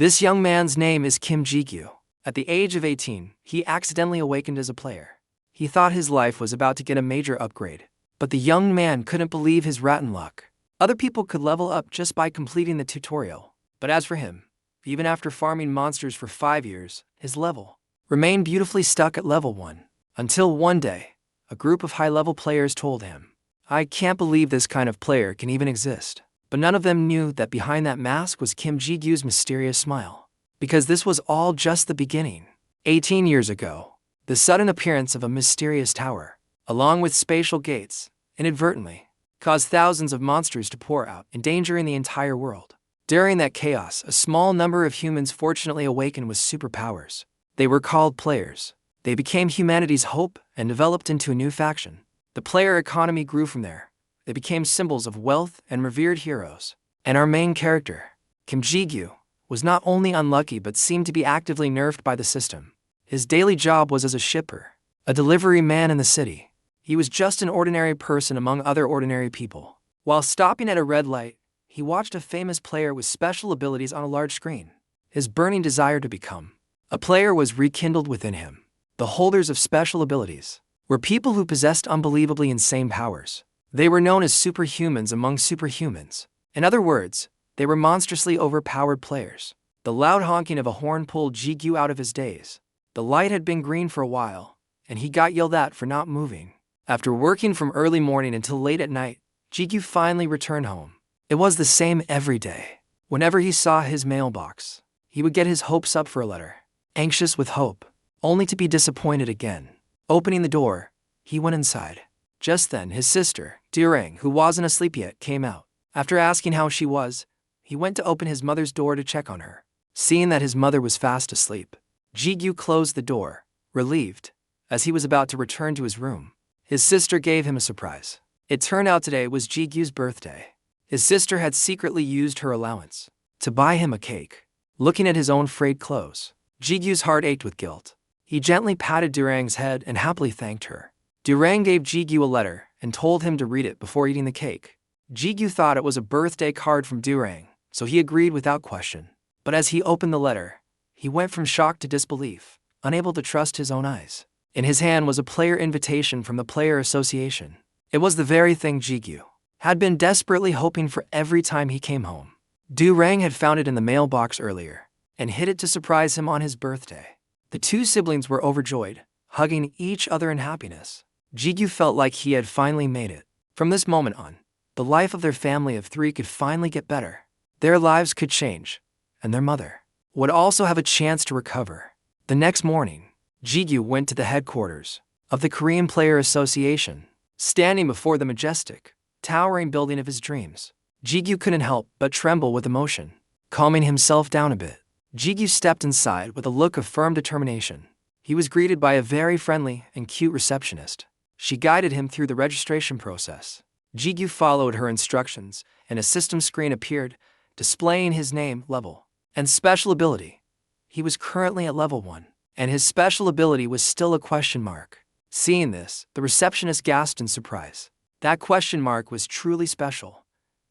This young man's name is Kim Ji-gyu. At the age of 18, he accidentally awakened as a player. He thought his life was about to get a major upgrade, but the young man couldn't believe his rotten luck. Other people could level up just by completing the tutorial, but as for him, even after farming monsters for 5 years, his level remained beautifully stuck at level 1. Until one day, a group of high-level players told him, "I can't believe this kind of player can even exist." But none of them knew that behind that mask was Kim Ji-gyu's mysterious smile. Because this was all just the beginning. 18 years ago, the sudden appearance of a mysterious tower, along with spatial gates, inadvertently caused thousands of monsters to pour out, endangering the entire world. During that chaos, a small number of humans fortunately awakened with superpowers. They were called players. They became humanity's hope and developed into a new faction. The player economy grew from there. They became symbols of wealth and revered heroes. And our main character, Kim Ji-gyu, was not only unlucky but seemed to be actively nerfed by the system. His daily job was as a shipper, a delivery man in the city. He was just an ordinary person among other ordinary people. While stopping at a red light, he watched a famous player with special abilities on a large screen. His burning desire to become a player was rekindled within him. The holders of special abilities were people who possessed unbelievably insane powers. They were known as superhumans among superhumans. In other words, they were monstrously overpowered players. The loud honking of a horn pulled Ji-gyu out of his daze. The light had been green for a while, and he got yelled at for not moving. After working from early morning until late at night, Ji-gyu finally returned home. It was the same every day. Whenever he saw his mailbox, he would get his hopes up for a letter, anxious with hope, only to be disappointed again. Opening the door, he went inside. Just then, his sister, Durang, who wasn't asleep yet, came out. After asking how she was, he went to open his mother's door to check on her. Seeing that his mother was fast asleep, Ji-gyu closed the door, relieved. As he was about to return to his room, his sister gave him a surprise. It turned out today was Ji-gyu's birthday. His sister had secretly used her allowance to buy him a cake. Looking at his own frayed clothes, Ji-gyu's heart ached with guilt. He gently patted Durang's head and happily thanked her. Durang gave Ji-gyu a letter and told him to read it before eating the cake. Ji-gyu thought it was a birthday card from Durang, so he agreed without question. But as he opened the letter, he went from shock to disbelief, unable to trust his own eyes. In his hand was a player invitation from the Player Association. It was the very thing Ji-gyu had been desperately hoping for every time he came home. Durang had found it in the mailbox earlier and hid it to surprise him on his birthday. The two siblings were overjoyed, hugging each other in happiness. Ji-gyu felt like he had finally made it. From this moment on, the life of their family of 3 could finally get better. Their lives could change, and their mother would also have a chance to recover. The next morning, Ji-gyu went to the headquarters of the Korean Player Association. Standing before the majestic, towering building of his dreams, Ji-gyu couldn't help but tremble with emotion. Calming himself down a bit, Ji-gyu stepped inside with a look of firm determination. He was greeted by a very friendly and cute receptionist. She guided him through the registration process. Ji-gyu followed her instructions, and a system screen appeared, displaying his name, level, and special ability. He was currently at level 1, and his special ability was still a question mark. Seeing this, the receptionist gasped in surprise. That question mark was truly special.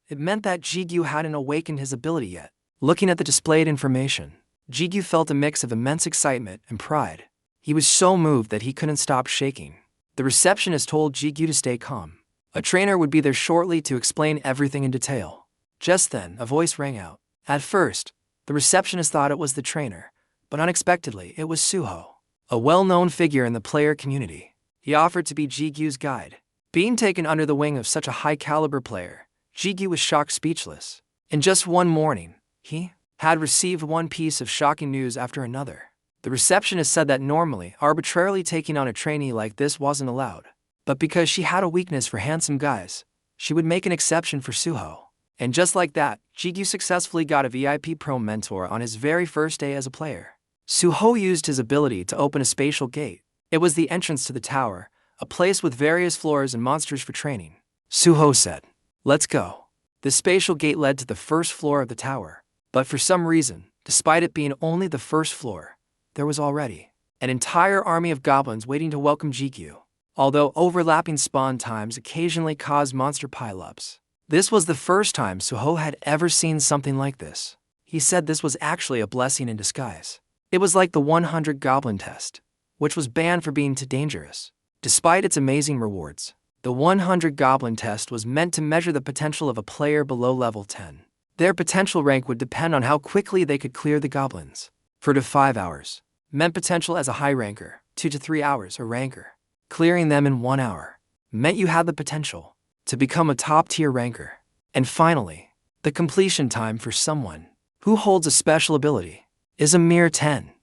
It meant that Ji-gyu hadn't awakened his ability yet. Looking at the displayed information, Ji-gyu felt a mix of immense excitement and pride. He was so moved that he couldn't stop shaking. The receptionist told Ji-gyu to stay calm. A trainer would be there shortly to explain everything in detail. Just then, a voice rang out. At first, the receptionist thought it was the trainer, but unexpectedly, it was Suho, a well-known figure in the player community. He offered to be Ji-gyu's guide. Being taken under the wing of such a high-caliber player, Ji-gyu was shocked speechless. In just one morning, he had received one piece of shocking news after another. The receptionist said that normally, arbitrarily taking on a trainee like this wasn't allowed. But because she had a weakness for handsome guys, she would make an exception for Suho. And just like that, Ji-gyu successfully got a VIP Pro mentor on his very first day as a player. Suho used his ability to open a spatial gate. It was the entrance to the tower, a place with various floors and monsters for training. Suho said, "Let's go." The spatial gate led to the first floor of the tower. But for some reason, despite it being only the first floor, there was already an entire army of goblins waiting to welcome Ji-gyu. Although overlapping spawn times occasionally caused monster pileups, this was the first time Suho had ever seen something like this. He said this was actually a blessing in disguise. It was like the 100 goblin test, which was banned for being too dangerous. Despite its amazing rewards, the 100 goblin test was meant to measure the potential of a player below level 10. Their potential rank would depend on how quickly they could clear the goblins. 4 to 5 hours meant potential as a high ranker, 2 to 3 hours a ranker. Clearing them in 1 hour meant you had the potential to become a top-tier ranker. And finally, the completion time for someone who holds a special ability is a mere 10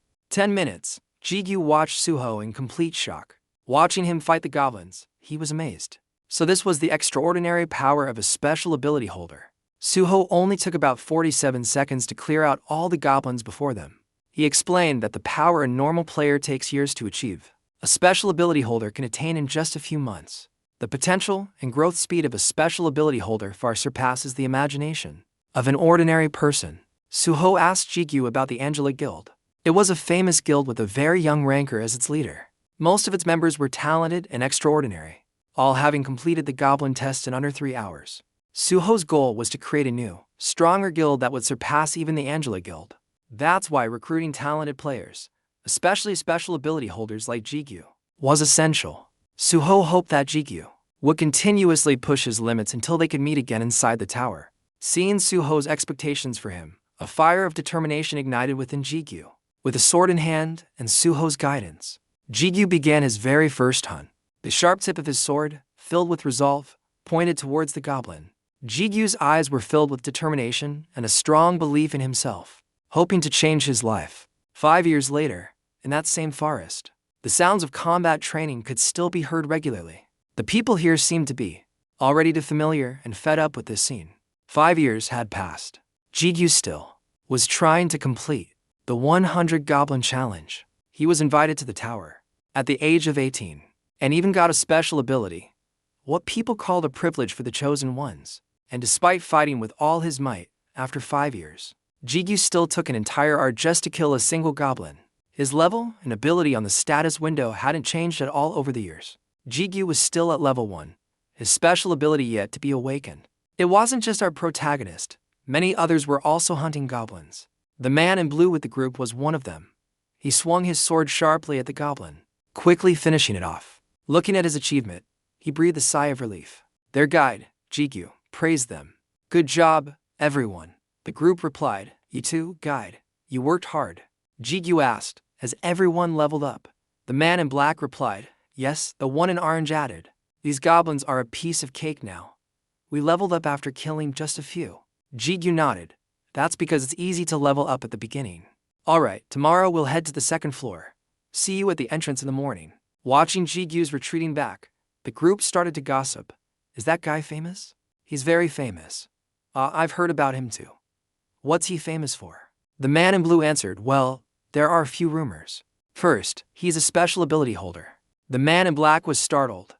minutes. Jigyu watched Suho in complete shock. Watching him fight the goblins, he was amazed. So this was the extraordinary power of a special ability holder. Suho only took about 47 seconds to clear out all the goblins before them. He explained that the power a normal player takes years to achieve, a special ability holder can attain in just a few months. The potential and growth speed of a special ability holder far surpasses the imagination of an ordinary person. Suho asked Jigyu about the Angela Guild. It was a famous guild with a very young ranker as its leader. Most of its members were talented and extraordinary, all having completed the goblin test in under 3 hours. Suho's goal was to create a new, stronger guild that would surpass even the Angela Guild. That's why recruiting talented players, especially special ability holders like Jigyu, was essential. Suho hoped that Jigyu would continuously push his limits until they could meet again inside the tower. Seeing Suho's expectations for him, a fire of determination ignited within Jigyu. With a sword in hand and Suho's guidance, Jigyu began his very first hunt. The sharp tip of his sword, filled with resolve, pointed towards the goblin. Jigyu's eyes were filled with determination and a strong belief in himself, hoping to change his life. 5 years later, in that same forest, the sounds of combat training could still be heard regularly. The people here seemed to be already too familiar and fed up with this scene. 5 years had passed. Jigyu still was trying to complete the 100 Goblin Challenge. He was invited to the tower at the age of 18 and even got a special ability, what people called a privilege for the chosen ones. And despite fighting with all his might, after 5 years, Jigyu still took an entire hour just to kill a single goblin. His level and ability on the status window hadn't changed at all over the years. Jigyu was still at level 1, his special ability yet to be awakened. It wasn't just our protagonist, many others were also hunting goblins. The man in blue with the group was one of them. He swung his sword sharply at the goblin, quickly finishing it off. Looking at his achievement, he breathed a sigh of relief. Their guide, Jigyu, praised them. "Good job, everyone," the group replied. "You too, guide. You worked hard." Jigyu asked, "Has everyone leveled up?" The man in black replied, "Yes," the one in orange added. "These goblins are a piece of cake now. We leveled up after killing just a few." Jigyu nodded. "That's because it's easy to level up at the beginning. Alright, tomorrow we'll head to the second floor. See you at the entrance in the morning." Watching Jigyu's retreating back, the group started to gossip. "Is that guy famous?" "He's very famous. I've heard about him too." "What's he famous for?" The man in blue answered, "Well, there are a few rumors. First, he's a special ability holder." The man in black was startled.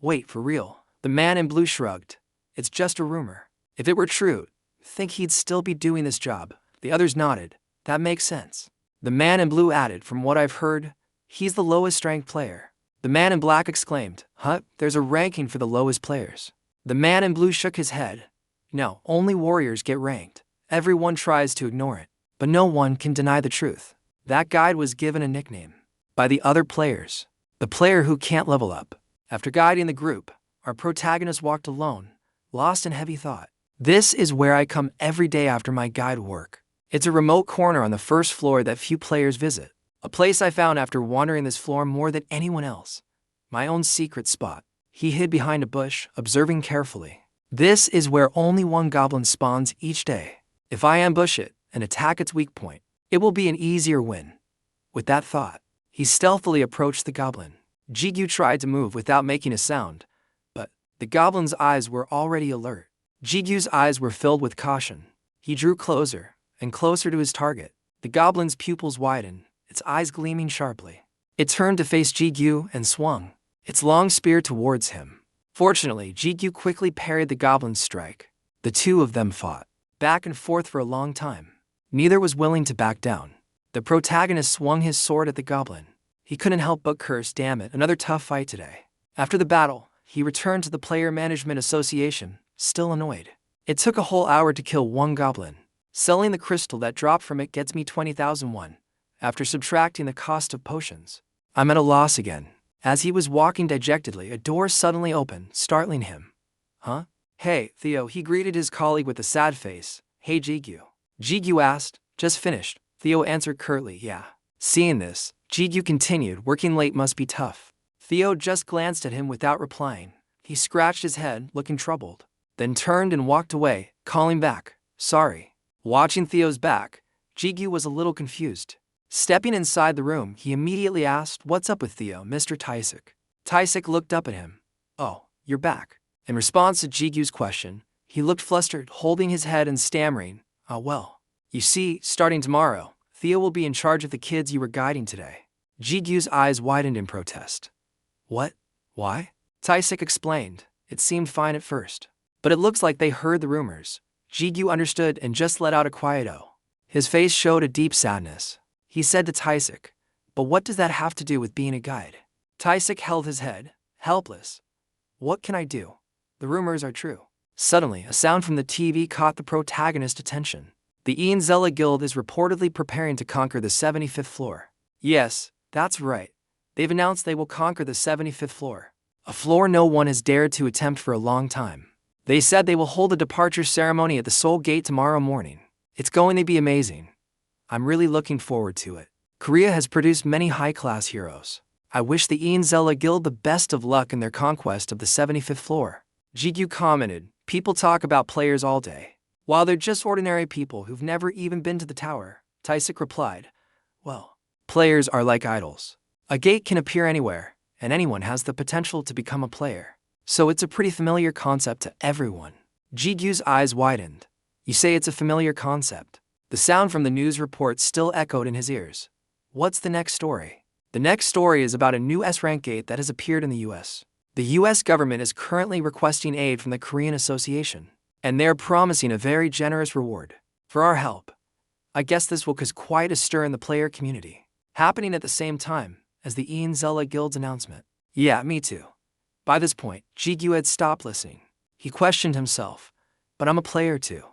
"Wait, for real?" The man in blue shrugged. "It's just a rumor. If it were true, think he'd still be doing this job." The others nodded. "That makes sense." The man in blue added, "From what I've heard, he's the lowest ranked player." The man in black exclaimed, "Huh? There's a ranking for the lowest players." The man in blue shook his head. "No, only warriors get ranked. Everyone tries to ignore it, but no one can deny the truth." That guide was given a nickname by the other players, the player who can't level up. After guiding the group, our protagonist walked alone, lost in heavy thought. "This is where I come every day after my guide work. It's a remote corner on the first floor that few players visit. A place I found after wandering this floor more than anyone else. My own secret spot." He hid behind a bush, observing carefully. "This is where only one goblin spawns each day. If I ambush it and attack its weak point, it will be an easier win." With that thought, he stealthily approached the goblin. Jigyu tried to move without making a sound, but the goblin's eyes were already alert. Jigyu's eyes were filled with caution. He drew closer and closer to his target. The goblin's pupils widened, its eyes gleaming sharply. It turned to face Jigyu and swung its long spear towards him. Fortunately, Jigyu quickly parried the goblin's strike. The two of them fought back and forth for a long time. Neither was willing to back down. The protagonist swung his sword at the goblin. He couldn't help but curse, "Damn it, another tough fight today." After the battle, he returned to the Player Management Association, still annoyed. It took a whole hour to kill one goblin. Selling the crystal that dropped from it gets me 20,000 won. After subtracting the cost of potions, I'm at a loss again. As he was walking dejectedly, a door suddenly opened, startling him. Huh? Hey, Theo, he greeted his colleague with a sad face. Hey, Jigyu. Jigyu asked, just finished. Theo answered curtly, yeah. Seeing this, Jigyu continued, working late must be tough. Theo just glanced at him without replying. He scratched his head, looking troubled, then turned and walked away, calling back, sorry. Watching Theo's back, Jigyu was a little confused. Stepping inside the room, he immediately asked, what's up with Theo, Mr. Taisik? Taisik looked up at him. Oh, you're back. In response to Jigyu's question, he looked flustered, holding his head and stammering, well. You see, starting tomorrow, Theo will be in charge of the kids you were guiding today. Jigyu's eyes widened in protest. What? Why? Taisik explained. It seemed fine at first, but it looks like they heard the rumors. Jigyu understood and just let out a quiet oh. His face showed a deep sadness. He said to Taisik, but what does that have to do with being a guide? Taisik held his head, helpless. What can I do? The rumors are true. Suddenly, a sound from the TV caught the protagonist's attention. The Zella Guild is reportedly preparing to conquer the 75th floor. Yes, that's right. They've announced they will conquer the 75th floor. A floor no one has dared to attempt for a long time. They said they will hold a departure ceremony at the Seoul Gate tomorrow morning. It's going to be amazing. I'm really looking forward to it. Korea has produced many high-class heroes. I wish the Zella Guild the best of luck in their conquest of the 75th floor. Jigyu commented, people talk about players all day, while they're just ordinary people who've never even been to the tower. Taisik replied, well, players are like idols. A gate can appear anywhere, and anyone has the potential to become a player. So it's a pretty familiar concept to everyone. Jigyu's eyes widened. You say it's a familiar concept. The sound from the news report still echoed in his ears. What's the next story? The next story is about a new S-rank gate that has appeared in the US. The US government is currently requesting aid from the Korean Association, and they're promising a very generous reward for our help. I guess this will cause quite a stir in the player community, happening at the same time as the Zella Guild's announcement. Yeah, me too. By this point, Jigyu had stopped listening. He questioned himself, but I'm a player too.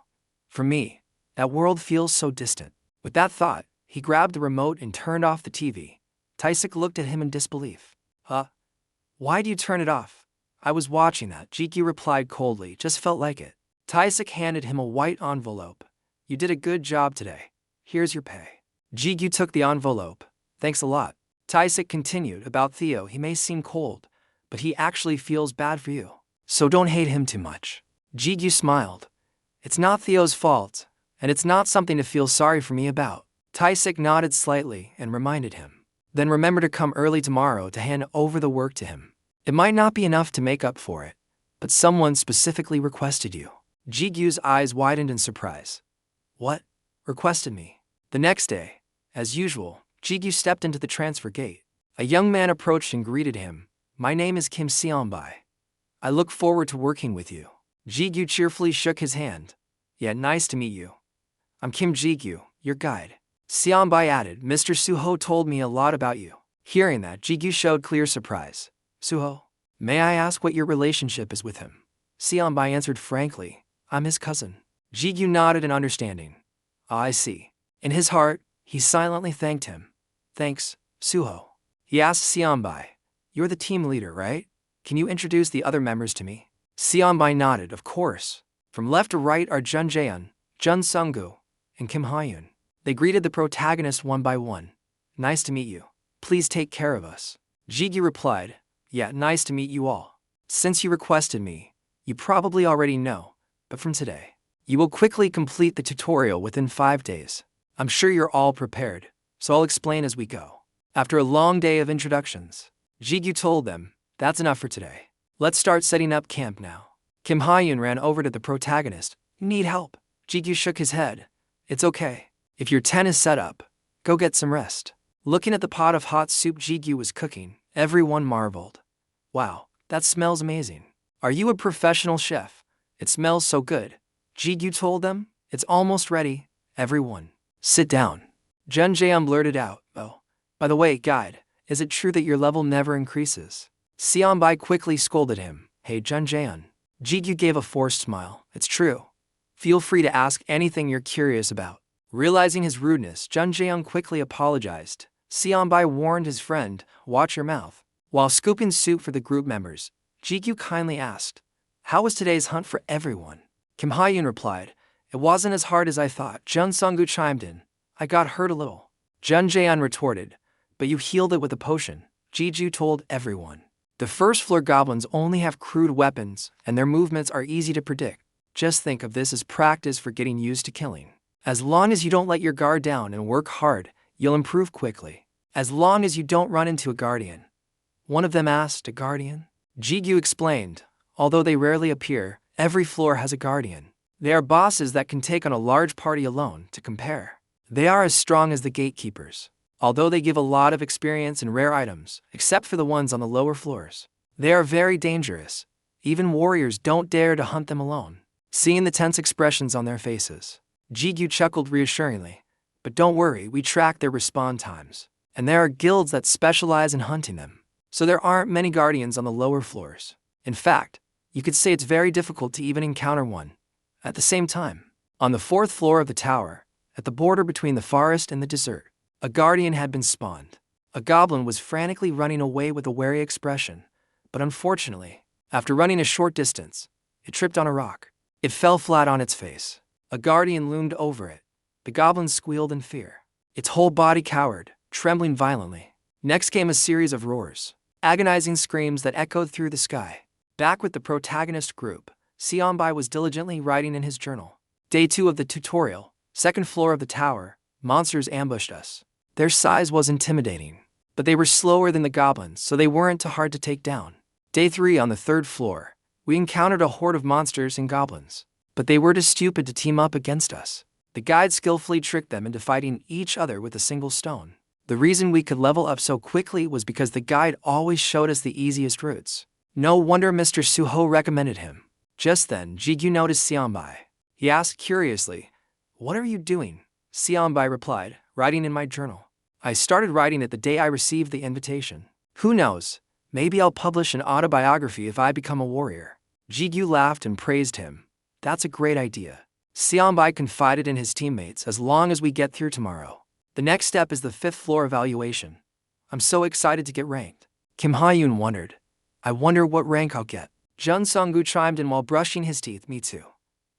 For me, that world feels so distant. With that thought, he grabbed the remote and turned off the TV. Taisik looked at him in disbelief. Huh? Why do you turn it off? I was watching that, Jigyu replied coldly, just felt like it. Taisik handed him a white envelope. You did a good job today. Here's your pay. Jigyu took the envelope. Thanks a lot. Taisik continued, about Theo, he may seem cold, but he actually feels bad for you. So don't hate him too much. Jigyu smiled. It's not Theo's fault, and it's not something to feel sorry for me about. Taisik nodded slightly and reminded him. Then remember to come early tomorrow to hand over the work to him. It might not be enough to make up for it, but someone specifically requested you. Jigyu's eyes widened in surprise. What? Requested me? The next day, as usual, Jigyu stepped into the transfer gate. A young man approached and greeted him. My name is Kim Seonbai. I look forward to working with you. Jigyu cheerfully shook his hand. Yeah, nice to meet you. I'm Kim Jigyu, your guide. Seonbai added, Mr. Suho told me a lot about you. Hearing that, Jigyu showed clear surprise. Suho, may I ask what your relationship is with him? Seonbai answered frankly, I'm his cousin. Jigyu nodded in understanding. I see. In his heart, he silently thanked him. Thanks, Suho. He asked Seonbai, you're the team leader, right? Can you introduce the other members to me? Seonbai nodded, of course. From left to right are Jun Jaeun, Jun Sunggu, and Kim Hyun. They greeted the protagonist one by one. Nice to meet you. Please take care of us. Jigyu replied, yeah, nice to meet you all. Since you requested me, you probably already know, but from today, you will quickly complete the tutorial within 5 days. I'm sure you're all prepared, so I'll explain as we go. After a long day of introductions, Jigyu told them, that's enough for today. Let's start setting up camp now. Kim Hyun ran over to the protagonist. You need help? Jigyu shook his head. It's okay. If your tent is set up, go get some rest. Looking at the pot of hot soup Jigyu was cooking, everyone marveled. Wow, that smells amazing. Are you a professional chef? It smells so good. Jigyu told them, it's almost ready. Everyone, sit down. Jun Jaeum blurted out, oh, by the way, guide, is it true that your level never increases? Seonbai quickly scolded him. Hey Jun Jaeun. Jigyu gave a forced smile. It's true. Feel free to ask anything you're curious about. Realizing his rudeness, Jun Jaeyoung quickly apologized. Seonbai warned his friend, watch your mouth. While scooping soup for the group members, Jikyu kindly asked, how was today's hunt for everyone? Kim Ha-yoon replied, it wasn't as hard as I thought. Jun Sung-gu chimed in, I got hurt a little. Jun Jaeyoung retorted, but you healed it with a potion. Jikyu told everyone. The first floor goblins only have crude weapons, and their movements are easy to predict. Just think of this as practice for getting used to killing. As long as you don't let your guard down and work hard, you'll improve quickly. As long as you don't run into a guardian. One of them asked, a guardian? Jikyu explained, although they rarely appear, every floor has a guardian. They are bosses that can take on a large party alone. To compare, they are as strong as the gatekeepers. Although they give a lot of experience and rare items, except for the ones on the lower floors. They are very dangerous. Even warriors don't dare to hunt them alone. Seeing the tense expressions on their faces, Jikyu chuckled reassuringly. But don't worry, we track their respawn times. And there are guilds that specialize in hunting them. So there aren't many guardians on the lower floors. In fact, you could say it's very difficult to even encounter one. At the same time, on the 4th floor of the tower, at the border between the forest and the desert, a guardian had been spawned. A goblin was frantically running away with a wary expression, but unfortunately, after running a short distance, it tripped on a rock. It fell flat on its face. A guardian loomed over it. The goblin squealed in fear. Its whole body cowered, trembling violently. Next came a series of roars, agonizing screams that echoed through the sky. Back with the protagonist group, Seonbai was diligently writing in his journal. Day 2 of the tutorial, 2nd floor of the tower, monsters ambushed us. Their size was intimidating, but they were slower than the goblins, so they weren't too hard to take down. Day 3 on the 3rd floor, we encountered a horde of monsters and goblins, but they were too stupid to team up against us. The guide skillfully tricked them into fighting each other with a single stone. The reason we could level up so quickly was because the guide always showed us the easiest routes. No wonder Mr. Suho recommended him. Just then, Jikyu noticed Seonbai. He asked curiously, what are you doing? Seonbai replied, writing in my journal. I started writing it the day I received the invitation. Who knows, maybe I'll publish an autobiography if I become a warrior. Jikyu laughed and praised him. That's a great idea. Seonbai confided in his teammates, as long as we get through tomorrow. The next step is the 5th floor evaluation. I'm so excited to get ranked. Kim Ha-yoon wondered. I wonder what rank I'll get. Jun Sung-gu chimed in while brushing his teeth. Me too.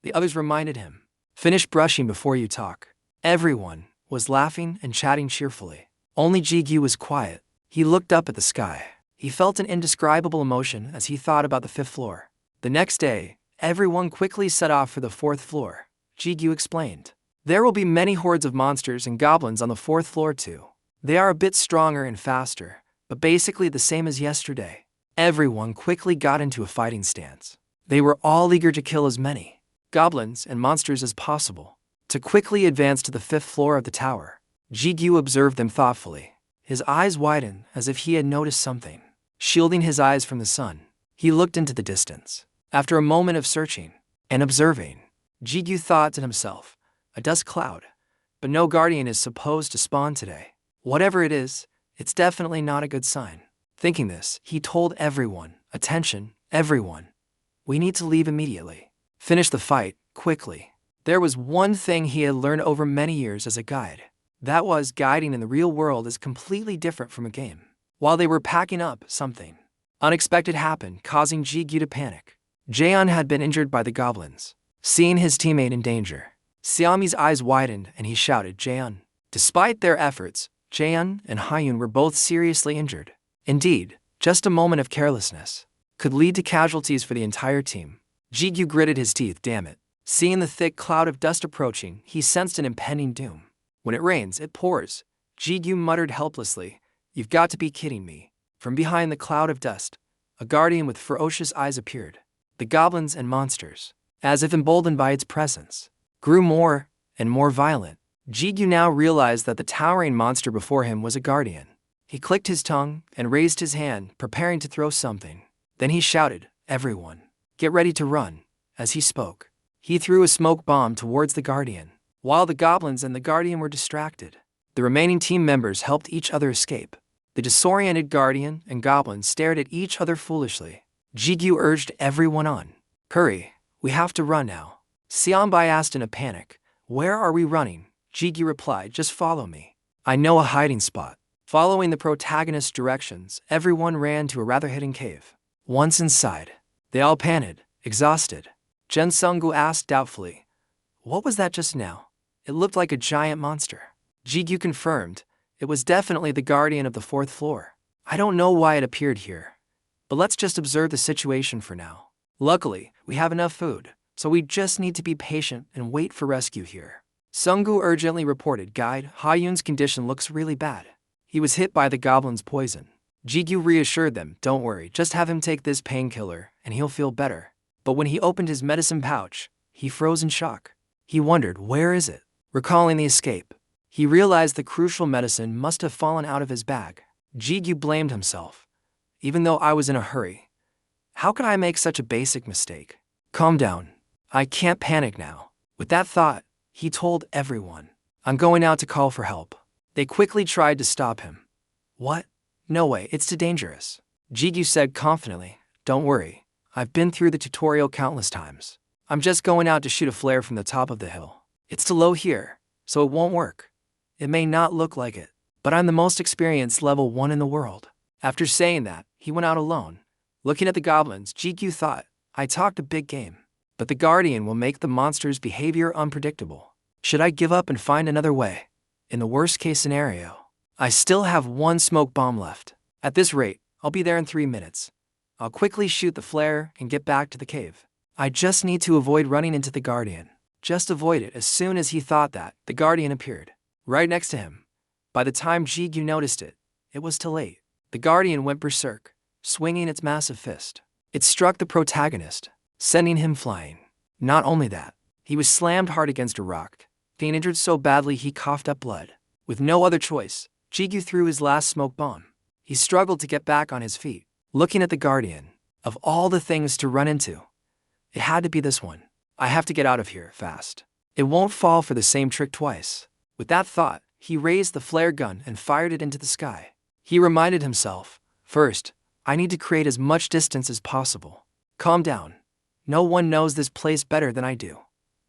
The others reminded him. Finish brushing before you talk. Everyone was laughing and chatting cheerfully. Only Jikyu was quiet. He looked up at the sky. He felt an indescribable emotion as he thought about the 5th floor. The next day, everyone quickly set off for the 4th floor. Jikyu explained. There will be many hordes of monsters and goblins on the 4th floor too. They are a bit stronger and faster, but basically the same as yesterday. Everyone quickly got into a fighting stance. They were all eager to kill as many goblins and monsters as possible. To quickly advance to the 5th floor of the tower, Jikyu observed them thoughtfully. His eyes widened as if he had noticed something. Shielding his eyes from the sun, he looked into the distance. After a moment of searching and observing, Jikyu thought to himself, a dust cloud. But no guardian is supposed to spawn today. Whatever it is, it's definitely not a good sign. Thinking this, he told everyone, attention, everyone. We need to leave immediately. Finish the fight, quickly. There was one thing he had learned over many years as a guide. That was, guiding in the real world is completely different from a game. While they were packing up, something unexpected happened, causing Jikyu to panic. Jaeon had been injured by the goblins. Seeing his teammate in danger, Seomi's eyes widened and he shouted, Jaeon. Despite their efforts, Jaeon and Ha-yoon were both seriously injured. Indeed, just a moment of carelessness could lead to casualties for the entire team. Jikyu gritted his teeth, damn it. Seeing the thick cloud of dust approaching, he sensed an impending doom. When it rains, it pours. Jikyu muttered helplessly, you've got to be kidding me. From behind the cloud of dust, a guardian with ferocious eyes appeared. The goblins and monsters, as if emboldened by its presence, grew more and more violent. Jikyu now realized that the towering monster before him was a guardian. He clicked his tongue and raised his hand, preparing to throw something. Then he shouted, everyone, get ready to run. As he spoke, he threw a smoke bomb towards the guardian. While the goblins and the guardian were distracted, the remaining team members helped each other escape. The disoriented guardian and goblin stared at each other foolishly. Jikyu urged everyone on. Hurry, we have to run now. Xianbai asked in a panic. Where are we running? Jigyu replied, just follow me. I know a hiding spot. Following the protagonist's directions, everyone ran to a rather hidden cave. Once inside, they all panted, exhausted. Jen Sunggu asked doubtfully, what was that just now? It looked like a giant monster. Jigyu confirmed, it was definitely the guardian of the 4th floor. I don't know why it appeared here, but let's just observe the situation for now. Luckily, we have enough food, so we just need to be patient and wait for rescue here. Sunggu urgently reported, Guide, Ha-Yun's condition looks really bad. He was hit by the goblin's poison. Jigyu reassured them, don't worry, just have him take this painkiller and he'll feel better. But when he opened his medicine pouch, he froze in shock. He wondered, where is it? Recalling the escape, he realized the crucial medicine must have fallen out of his bag. Jigyu blamed himself. Even though I was in a hurry, how could I make such a basic mistake? Calm down. I can't panic now. With that thought, he told everyone, I'm going out to call for help. They quickly tried to stop him. What? No way, it's too dangerous. Jigyu said confidently, don't worry, I've been through the tutorial countless times. I'm just going out to shoot a flare from the top of the hill. It's too low here, so it won't work. It may not look like it, but I'm the most experienced level 1 in the world. After saying that, he went out alone. Looking at the goblins, Jigyu thought, I talked a big game, but the guardian will make the monster's behavior unpredictable. Should I give up and find another way? In the worst case scenario, I still have 1 smoke bomb left. At this rate, I'll be there in 3 minutes. I'll quickly shoot the flare and get back to the cave. I just need to avoid running into the guardian. Just avoid it. As soon as he thought that, the guardian appeared, right next to him. By the time Jigyu noticed it, it was too late. The guardian went berserk, swinging its massive fist. It struck the protagonist, sending him flying. Not only that, he was slammed hard against a rock, being injured so badly he coughed up blood. With no other choice, Jigyu threw his last smoke bomb. He struggled to get back on his feet, looking at the guardian. Of all the things to run into, it had to be this one. I have to get out of here, fast. It won't fall for the same trick twice. With that thought, he raised the flare gun and fired it into the sky. He reminded himself, first, I need to create as much distance as possible. Calm down. No one knows this place better than I do.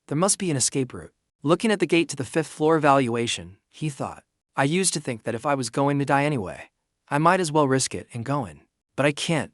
There must be an escape route. Looking at the gate to the 5th floor evaluation, he thought, I used to think that if I was going to die anyway, I might as well risk it and go in. But I can't,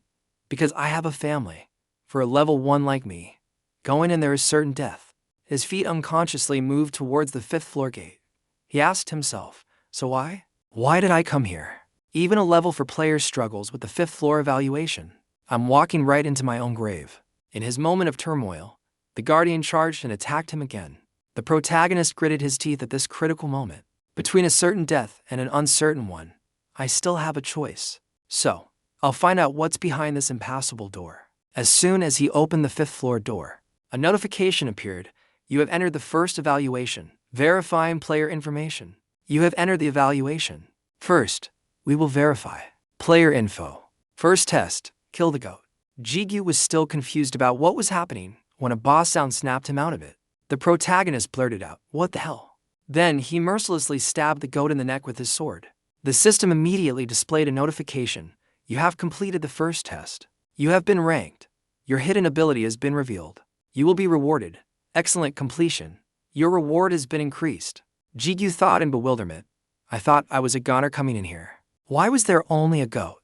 because I have a family. For a level 1 like me, going in there is certain death. His feet unconsciously moved towards the 5th floor gate. He asked himself, so why? Why did I come here? Even a level 4 player struggles with the 5th floor evaluation. I'm walking right into my own grave. In his moment of turmoil, the guardian charged and attacked him again. The protagonist gritted his teeth at this critical moment. Between a certain death and an uncertain one, I still have a choice. So, I'll find out what's behind this impassable door. As soon as he opened the 5th floor door, a notification appeared. You have entered the first evaluation. Verifying player information. You have entered the evaluation. First, we will verify player info. First test, kill the goat. Jigyu was still confused about what was happening when a boss sound snapped him out of it. The protagonist blurted out, what the hell? Then he mercilessly stabbed the goat in the neck with his sword. The system immediately displayed a notification. You have completed the first test. You have been ranked. Your hidden ability has been revealed. You will be rewarded. Excellent completion. Your reward has been increased. Jigyu thought in bewilderment. I thought I was a goner coming in here. Why was there only a goat?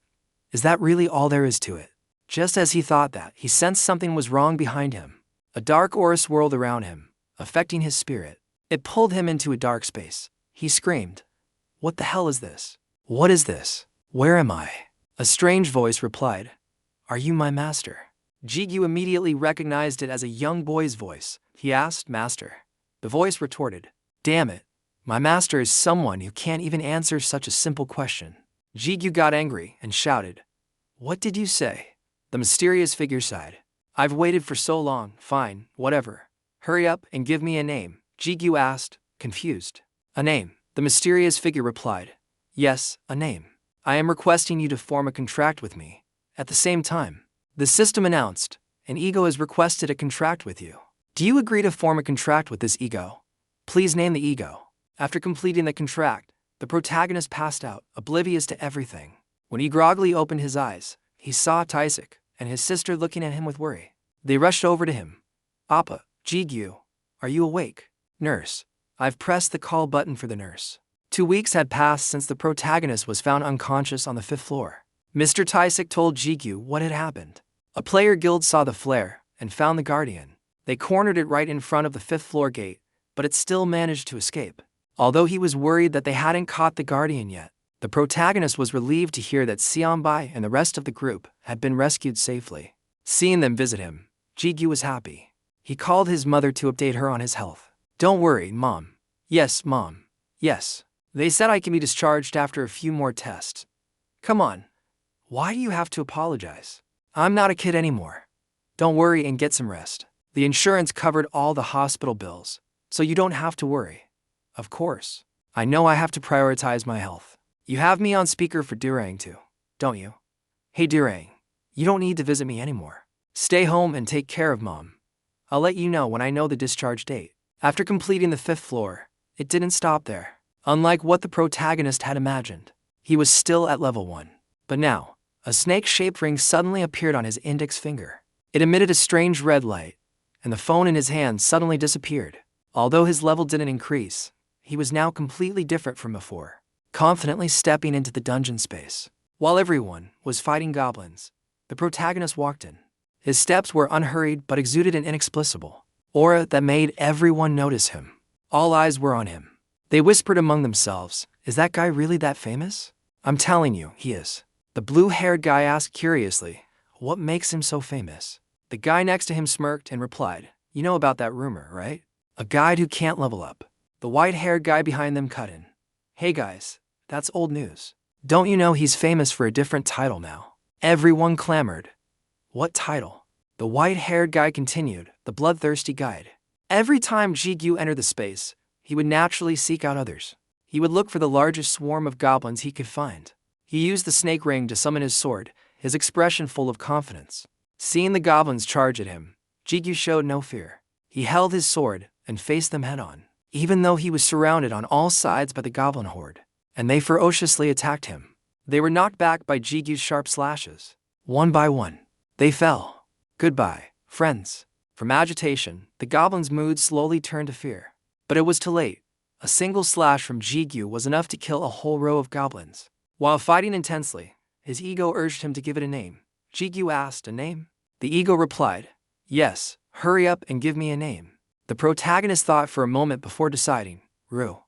Is that really all there is to it? Just as he thought that, he sensed something was wrong behind him. A dark aura swirled around him, affecting his spirit. It pulled him into a dark space. He screamed, what the hell is this? What is this? Where am I? A strange voice replied, are you my master? Jigyu immediately recognized it as a young boy's voice. He asked, Master. The voice retorted, damn it, my master is someone who can't even answer such a simple question. Jigyu got angry and shouted, what did you say? The mysterious figure sighed. I've waited for so long, fine, whatever. Hurry up and give me a name, Jigyu asked, confused. A name, the mysterious figure replied. Yes, a name. I am requesting you to form a contract with me. At the same time, the system announced, an ego has requested a contract with you. Do you agree to form a contract with this ego? Please name the ego. After completing the contract, the protagonist passed out, oblivious to everything. When he groggily opened his eyes, he saw Taisik and his sister looking at him with worry. They rushed over to him. Appa, Jigyu, Are you awake? Nurse. I've pressed the call button for the nurse. 2 weeks had passed since the protagonist was found unconscious on the 5th floor. Mr. Taisik told Jigyu what had happened. A player guild saw the flare and found the guardian. They cornered it right in front of the 5th floor gate, but it still managed to escape. Although he was worried that they hadn't caught the guardian yet, the protagonist was relieved to hear that Xianbai and the rest of the group had been rescued safely. Seeing them visit him, Jigyu was happy. He called his mother to update her on his health. Don't worry, Mom. Yes, Mom. Yes. They said I can be discharged after a few more tests. Come on. Why do you have to apologize? I'm not a kid anymore. Don't worry and get some rest. The insurance covered all the hospital bills, so you don't have to worry. Of course. I know I have to prioritize my health. You have me on speaker for Durang too, don't you? Hey Durang, you don't need to visit me anymore. Stay home and take care of Mom. I'll let you know when I know the discharge date. After completing the 5th floor, it didn't stop there. Unlike what the protagonist had imagined, he was still at level 1. But now, a snake-shaped ring suddenly appeared on his index finger. It emitted a strange red light, and the phone in his hand suddenly disappeared. Although his level didn't increase, he was now completely different from before, confidently stepping into the dungeon space. While everyone was fighting goblins, the protagonist walked in. His steps were unhurried but exuded an inexplicable aura that made everyone notice him. All eyes were on him. They whispered among themselves, "Is that guy really that famous?" "I'm telling you, he is." The blue-haired guy asked curiously, "What makes him so famous?" The guy next to him smirked and replied, "You know about that rumor, right? A guide who can't level up." The white-haired guy behind them cut in. "Hey guys, that's old news. Don't you know he's famous for a different title now?" Everyone clamored. "What title?" The white-haired guy continued, "The bloodthirsty guide. Every time Jigyu entered the space, he would naturally seek out others. He would look for the largest swarm of goblins he could find. He used the snake ring to summon his sword, his expression full of confidence. Seeing the goblins charge at him, Jigyu showed no fear. He held his sword and faced them head-on, even though he was surrounded on all sides by the goblin horde, and they ferociously attacked him. They were knocked back by Jigyu's sharp slashes. One by one, they fell. Goodbye, friends. From agitation, the goblin's mood slowly turned to fear. But it was too late. A single slash from Jigyu was enough to kill a whole row of goblins. While fighting intensely, his ego urged him to give it a name. Jigyu asked, "A name?" The ego replied, "Yes, hurry up and give me a name." The protagonist thought for a moment before deciding, "Ru.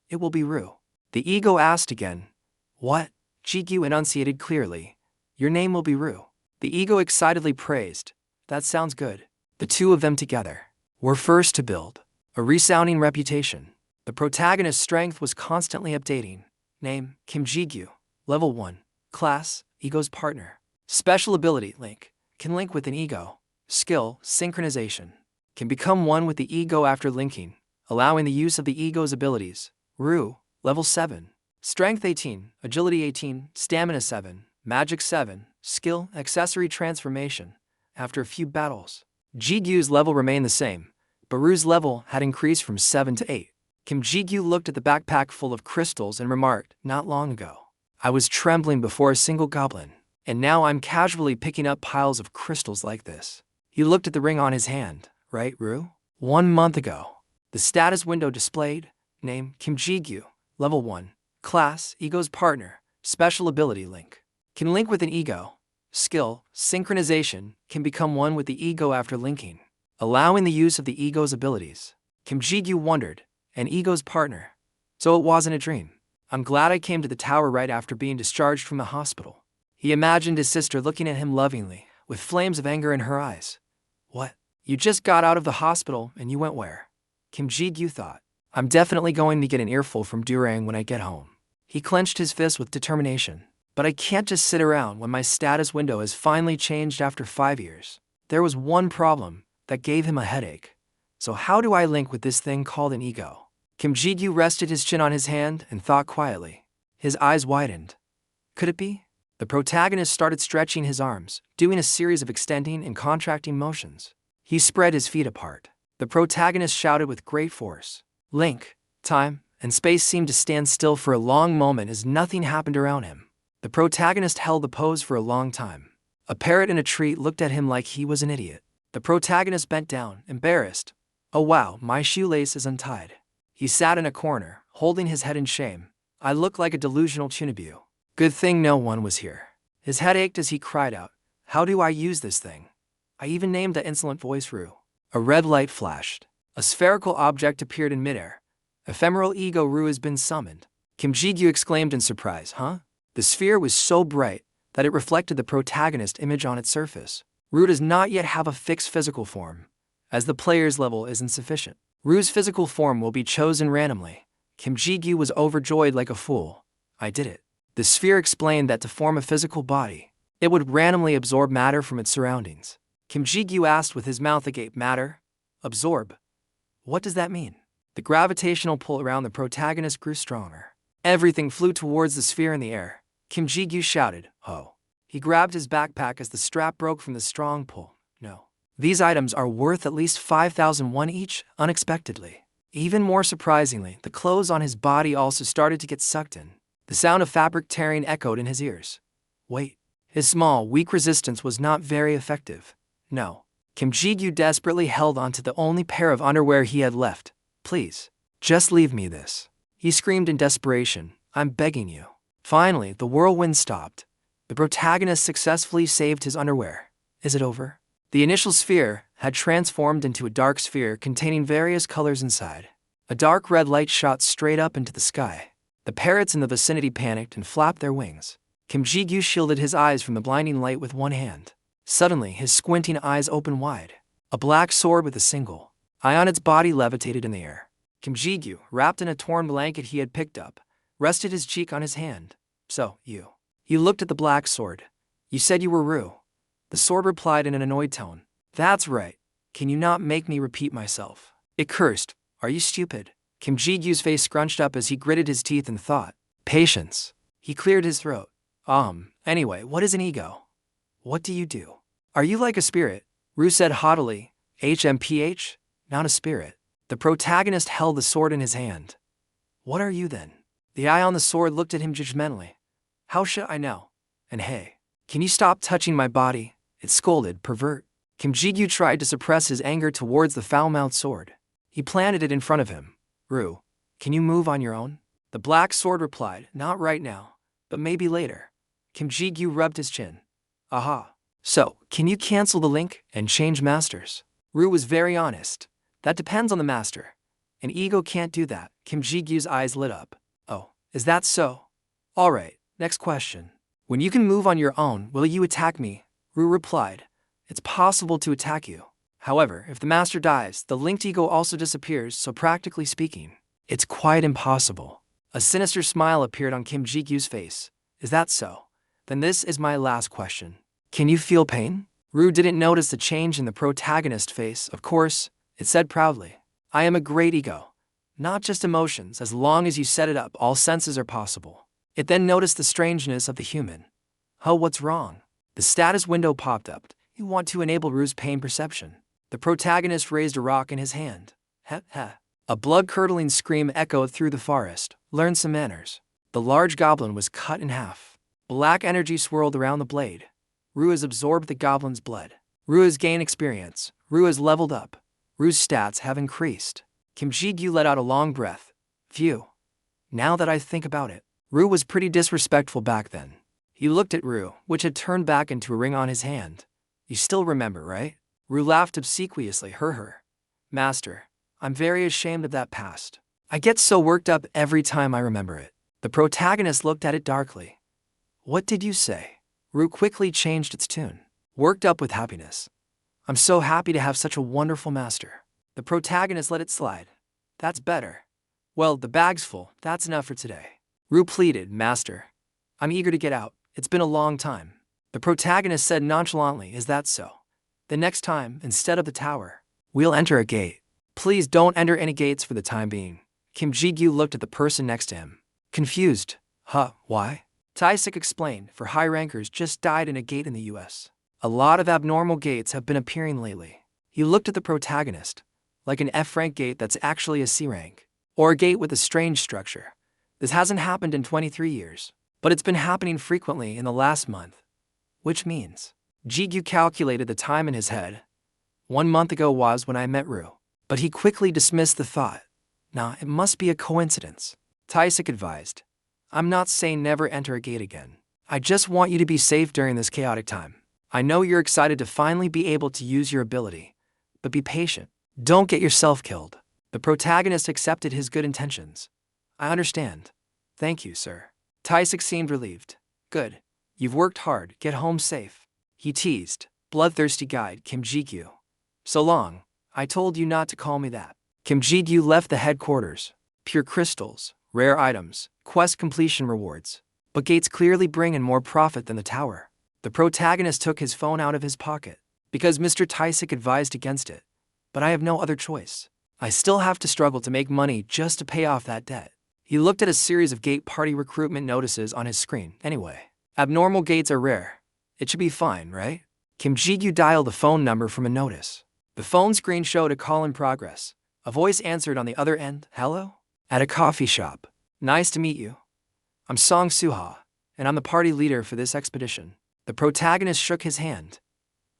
It will be Ru." The ego asked again, "What?" Jigyu enunciated clearly, "Your name will be Ru." The ego excitedly praised, "That sounds good." The two of them together were first to build a resounding reputation. The protagonist's strength was constantly updating. Name, Kim Jigyu. Level 1. Class, Ego's partner. Special ability, Link. Can link with an ego. Skill, synchronization. Can become one with the ego after linking, allowing the use of the ego's abilities. Ru, level 7. Strength 18, Agility 18, Stamina 7, Magic 7, Skill, Accessory Transformation. After a few battles, Jigyu's level remained the same, but Ru's level had increased from 7 to 8. Kim Jigyu looked at the backpack full of crystals and remarked, "Not long ago, I was trembling before a single goblin, and now I'm casually picking up piles of crystals like this." He looked at the ring on his hand. "Right, Ru?" 1 month ago. The status window displayed, name, Kim Jigyu, level 1, class, Ego's partner, special ability Link. Can link with an ego. Skill, synchronization, can become one with the ego after linking, allowing the use of the ego's abilities. Kim Jigyu wondered, an ego's partner. So it wasn't a dream. I'm glad I came to the tower right after being discharged from the hospital. He imagined his sister looking at him lovingly, with flames of anger in her eyes. What? You just got out of the hospital and you went where? Kim Jigyu thought. I'm definitely going to get an earful from Durang when I get home. He clenched his fist with determination. But I can't just sit around when my status window has finally changed after 5 years. There was one problem that gave him a headache. So how do I link with this thing called an ego? Kim Jigyu rested his chin on his hand and thought quietly. His eyes widened. Could it be? The protagonist started stretching his arms, doing a series of extending and contracting motions. He spread his feet apart. The protagonist shouted with great force. Link, time, and space seemed to stand still for a long moment as nothing happened around him. The protagonist held the pose for a long time. A parrot in a tree looked at him like he was an idiot. The protagonist bent down, embarrassed. Oh wow, my shoelace is untied. He sat in a corner, holding his head in shame. I look like a delusional chunibu. Good thing no one was here. His head ached as he cried out, how do I use this thing? I even named the insolent voice Ru. A red light flashed. A spherical object appeared in midair. Ephemeral ego Ru has been summoned. Kim Ji-gyu exclaimed in surprise, huh? The sphere was so bright that it reflected the protagonist image on its surface. Ru does not yet have a fixed physical form, as the player's level is insufficient. Ru's physical form will be chosen randomly. Kim Ji-gyu was overjoyed like a fool. I did it. The sphere explained that to form a physical body, it would randomly absorb matter from its surroundings. Kim Ji-gyu asked with his mouth agape, matter? Absorb? What does that mean? The gravitational pull around the protagonist grew stronger. Everything flew towards the sphere in the air. Kim Ji-gyu shouted, oh. He grabbed his backpack as the strap broke from the strong pull. No. These items are worth at least 5,000 won each, unexpectedly. Even more surprisingly, the clothes on his body also started to get sucked in. The sound of fabric tearing echoed in his ears. Wait. His small, weak resistance was not very effective. No. Kim Ji-gyu desperately held onto the only pair of underwear he had left. Please, just leave me this. He screamed in desperation, I'm begging you. Finally, the whirlwind stopped. The protagonist successfully saved his underwear. Is it over? The initial sphere had transformed into a dark sphere containing various colors inside. A dark red light shot straight up into the sky. The parrots in the vicinity panicked and flapped their wings. Kim Ji-gyu shielded his eyes from the blinding light with one hand. Suddenly, his squinting eyes opened wide. A black sword with a single eye on its body levitated in the air. Kim Ji-gyu, wrapped in a torn blanket he had picked up, rested his cheek on his hand. So, you. He looked at the black sword. You said you were Ru. The sword replied in an annoyed tone. That's right. Can you not make me repeat myself? It cursed. Are you stupid? Kim Ji-gyu's face scrunched up as he gritted his teeth and thought. Patience. He cleared his throat. Anyway, what is an ego? What do you do? Are you like a spirit? Ru said haughtily. HMPH? Not a spirit. The protagonist held the sword in his hand. What are you then? The eye on the sword looked at him judgmentally. How should I know? And hey, can you stop touching my body? It scolded, pervert. Kim Ji-gyu tried to suppress his anger towards the foul-mouthed sword. He planted it in front of him. Ru, can you move on your own? The black sword replied, not right now, but maybe later. Kim Ji-gyu rubbed his chin. Aha. So, can you cancel the link and change masters? Ru was very honest. That depends on the master. An ego can't do that. Kim Ji-gyu's eyes lit up. Oh, is that so? Alright, next question. When you can move on your own, will you attack me? Ru replied. It's possible to attack you. However, if the master dies, the linked ego also disappears, so practically speaking, it's quite impossible. A sinister smile appeared on Kim Ji-gyu's face. Is that so? Then this is my last question. Can you feel pain? Ru didn't notice the change in the protagonist's face. Of course, it said proudly. I am a great ego. Not just emotions, as long as you set it up, all senses are possible. It then noticed the strangeness of the human. Oh, what's wrong? The status window popped up. You want to enable Ru's pain perception. The protagonist raised a rock in his hand. Heh heh. A blood-curdling scream echoed through the forest. Learn some manners. The large goblin was cut in half. Black energy swirled around the blade. Ru has absorbed the goblin's blood. Ru has gained experience. Ru has leveled up. Ru's stats have increased. Kim Ji-gyu let out a long breath. Phew. Now that I think about it, Ru was pretty disrespectful back then. He looked at Ru, which had turned back into a ring on his hand. You still remember, right? Ru laughed obsequiously. Her. Master, I'm very ashamed of that past. I get so worked up every time I remember it. The protagonist looked at it darkly. What did you say? Ru quickly changed its tune. Worked up with happiness. I'm so happy to have such a wonderful master. The protagonist let it slide. That's better. Well, the bag's full. That's enough for today. Ru pleaded, Master. I'm eager to get out. It's been a long time. The protagonist said nonchalantly, Is that so? The next time, instead of the tower, we'll enter a gate. Please don't enter any gates for the time being. Kim Ji-gyu looked at the person next to him. Confused. Why? Taisik explained, for high rankers just died in a gate in the US. A lot of abnormal gates have been appearing lately. He looked at the protagonist. Like an F-rank gate that's actually a C-rank. Or a gate with a strange structure. This hasn't happened in 23 years. But it's been happening frequently in the last month. Which means, Ji-gyu calculated the time in his head. 1 month ago was when I met Ru. But he quickly dismissed the thought. Nah, it must be a coincidence. Taisik advised. I'm not saying never enter a gate again. I just want you to be safe during this chaotic time. I know you're excited to finally be able to use your ability, but be patient. Don't get yourself killed. The protagonist accepted his good intentions. I understand. Thank you, sir. Taisik seemed relieved. Good. You've worked hard. Get home safe. He teased. Bloodthirsty guide Kim Ji-gyu. So long. I told you not to call me that. Kim Ji-gyu left the headquarters. Pure crystals, rare items, quest completion rewards. But gates clearly bring in more profit than the tower. The protagonist took his phone out of his pocket, because Mr. Taisik advised against it. But I have no other choice. I still have to struggle to make money just to pay off that debt. He looked at a series of gate party recruitment notices on his screen. Anyway, abnormal gates are rare. It should be fine, right? Kim Ji-gyu dialed the phone number from a notice. The phone screen showed a call in progress. A voice answered on the other end. Hello? At a coffee shop. Nice to meet you. I'm Song Suha, and I'm the party leader for this expedition. The protagonist shook his hand.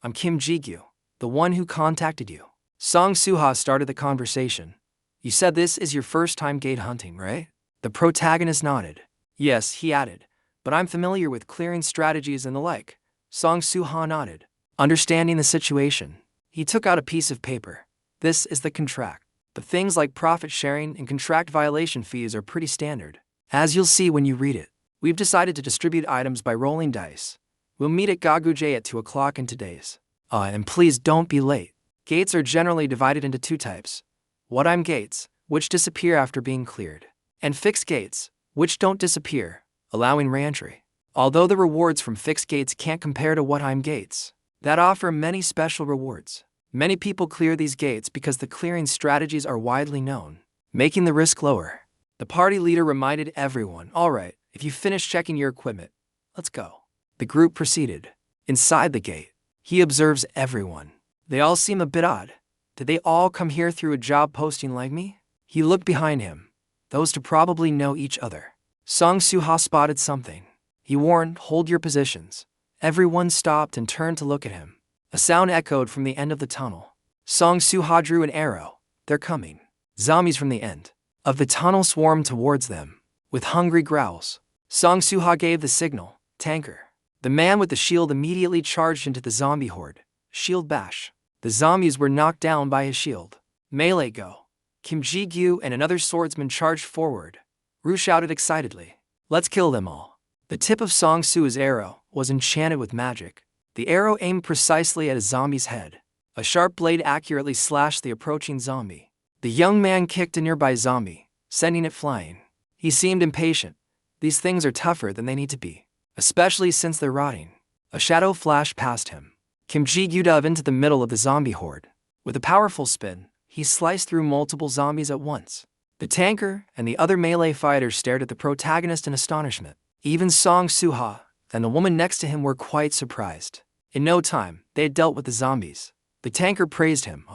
I'm Kim Ji-gyu, the one who contacted you. Song Suha started the conversation. You said this is your first time gate hunting, right? The protagonist nodded. Yes, he added, but I'm familiar with clearing strategies and the like. Song Suha nodded. Understanding the situation, he took out a piece of paper. This is the contract. But things like profit sharing and contract violation fees are pretty standard. As you'll see when you read it, we've decided to distribute items by rolling dice. We'll meet at Gaguje at 2 o'clock in today's. And please don't be late. Gates are generally divided into two types. What-time gates, which disappear after being cleared, and fixed gates, which don't disappear, allowing re-entry. Although the rewards from fixed gates can't compare to what-time gates, that offer many special rewards. Many people clear these gates because the clearing strategies are widely known, making the risk lower. The party leader reminded everyone, all right, if you finish checking your equipment, let's go. The group proceeded. Inside the gate, he observes everyone. They all seem a bit odd. Did they all come here through a job posting like me? He looked behind him. Those two probably know each other. Song Suha spotted something. He warned, hold your positions. Everyone stopped and turned to look at him. A sound echoed from the end of the tunnel. Song Suha drew an arrow. They're coming. Zombies from the end of the tunnel swarmed towards them, with hungry growls. Song Suha gave the signal, tanker. The man with the shield immediately charged into the zombie horde. Shield bash. The zombies were knocked down by his shield. Melee go. Kim Ji-gyu and another swordsman charged forward. Ru shouted excitedly. Let's kill them all. The tip of Song Su's arrow was enchanted with magic. The arrow aimed precisely at a zombie's head. A sharp blade accurately slashed the approaching zombie. The young man kicked a nearby zombie, sending it flying. He seemed impatient. These things are tougher than they need to be, especially since they're rotting. A shadow flashed past him. Kim Ji-gyu dove into the middle of the zombie horde. With a powerful spin, he sliced through multiple zombies at once. The tanker and the other melee fighters stared at the protagonist in astonishment. Even Song Suha and the woman next to him were quite surprised. In no time, they had dealt with the zombies. The tanker praised him.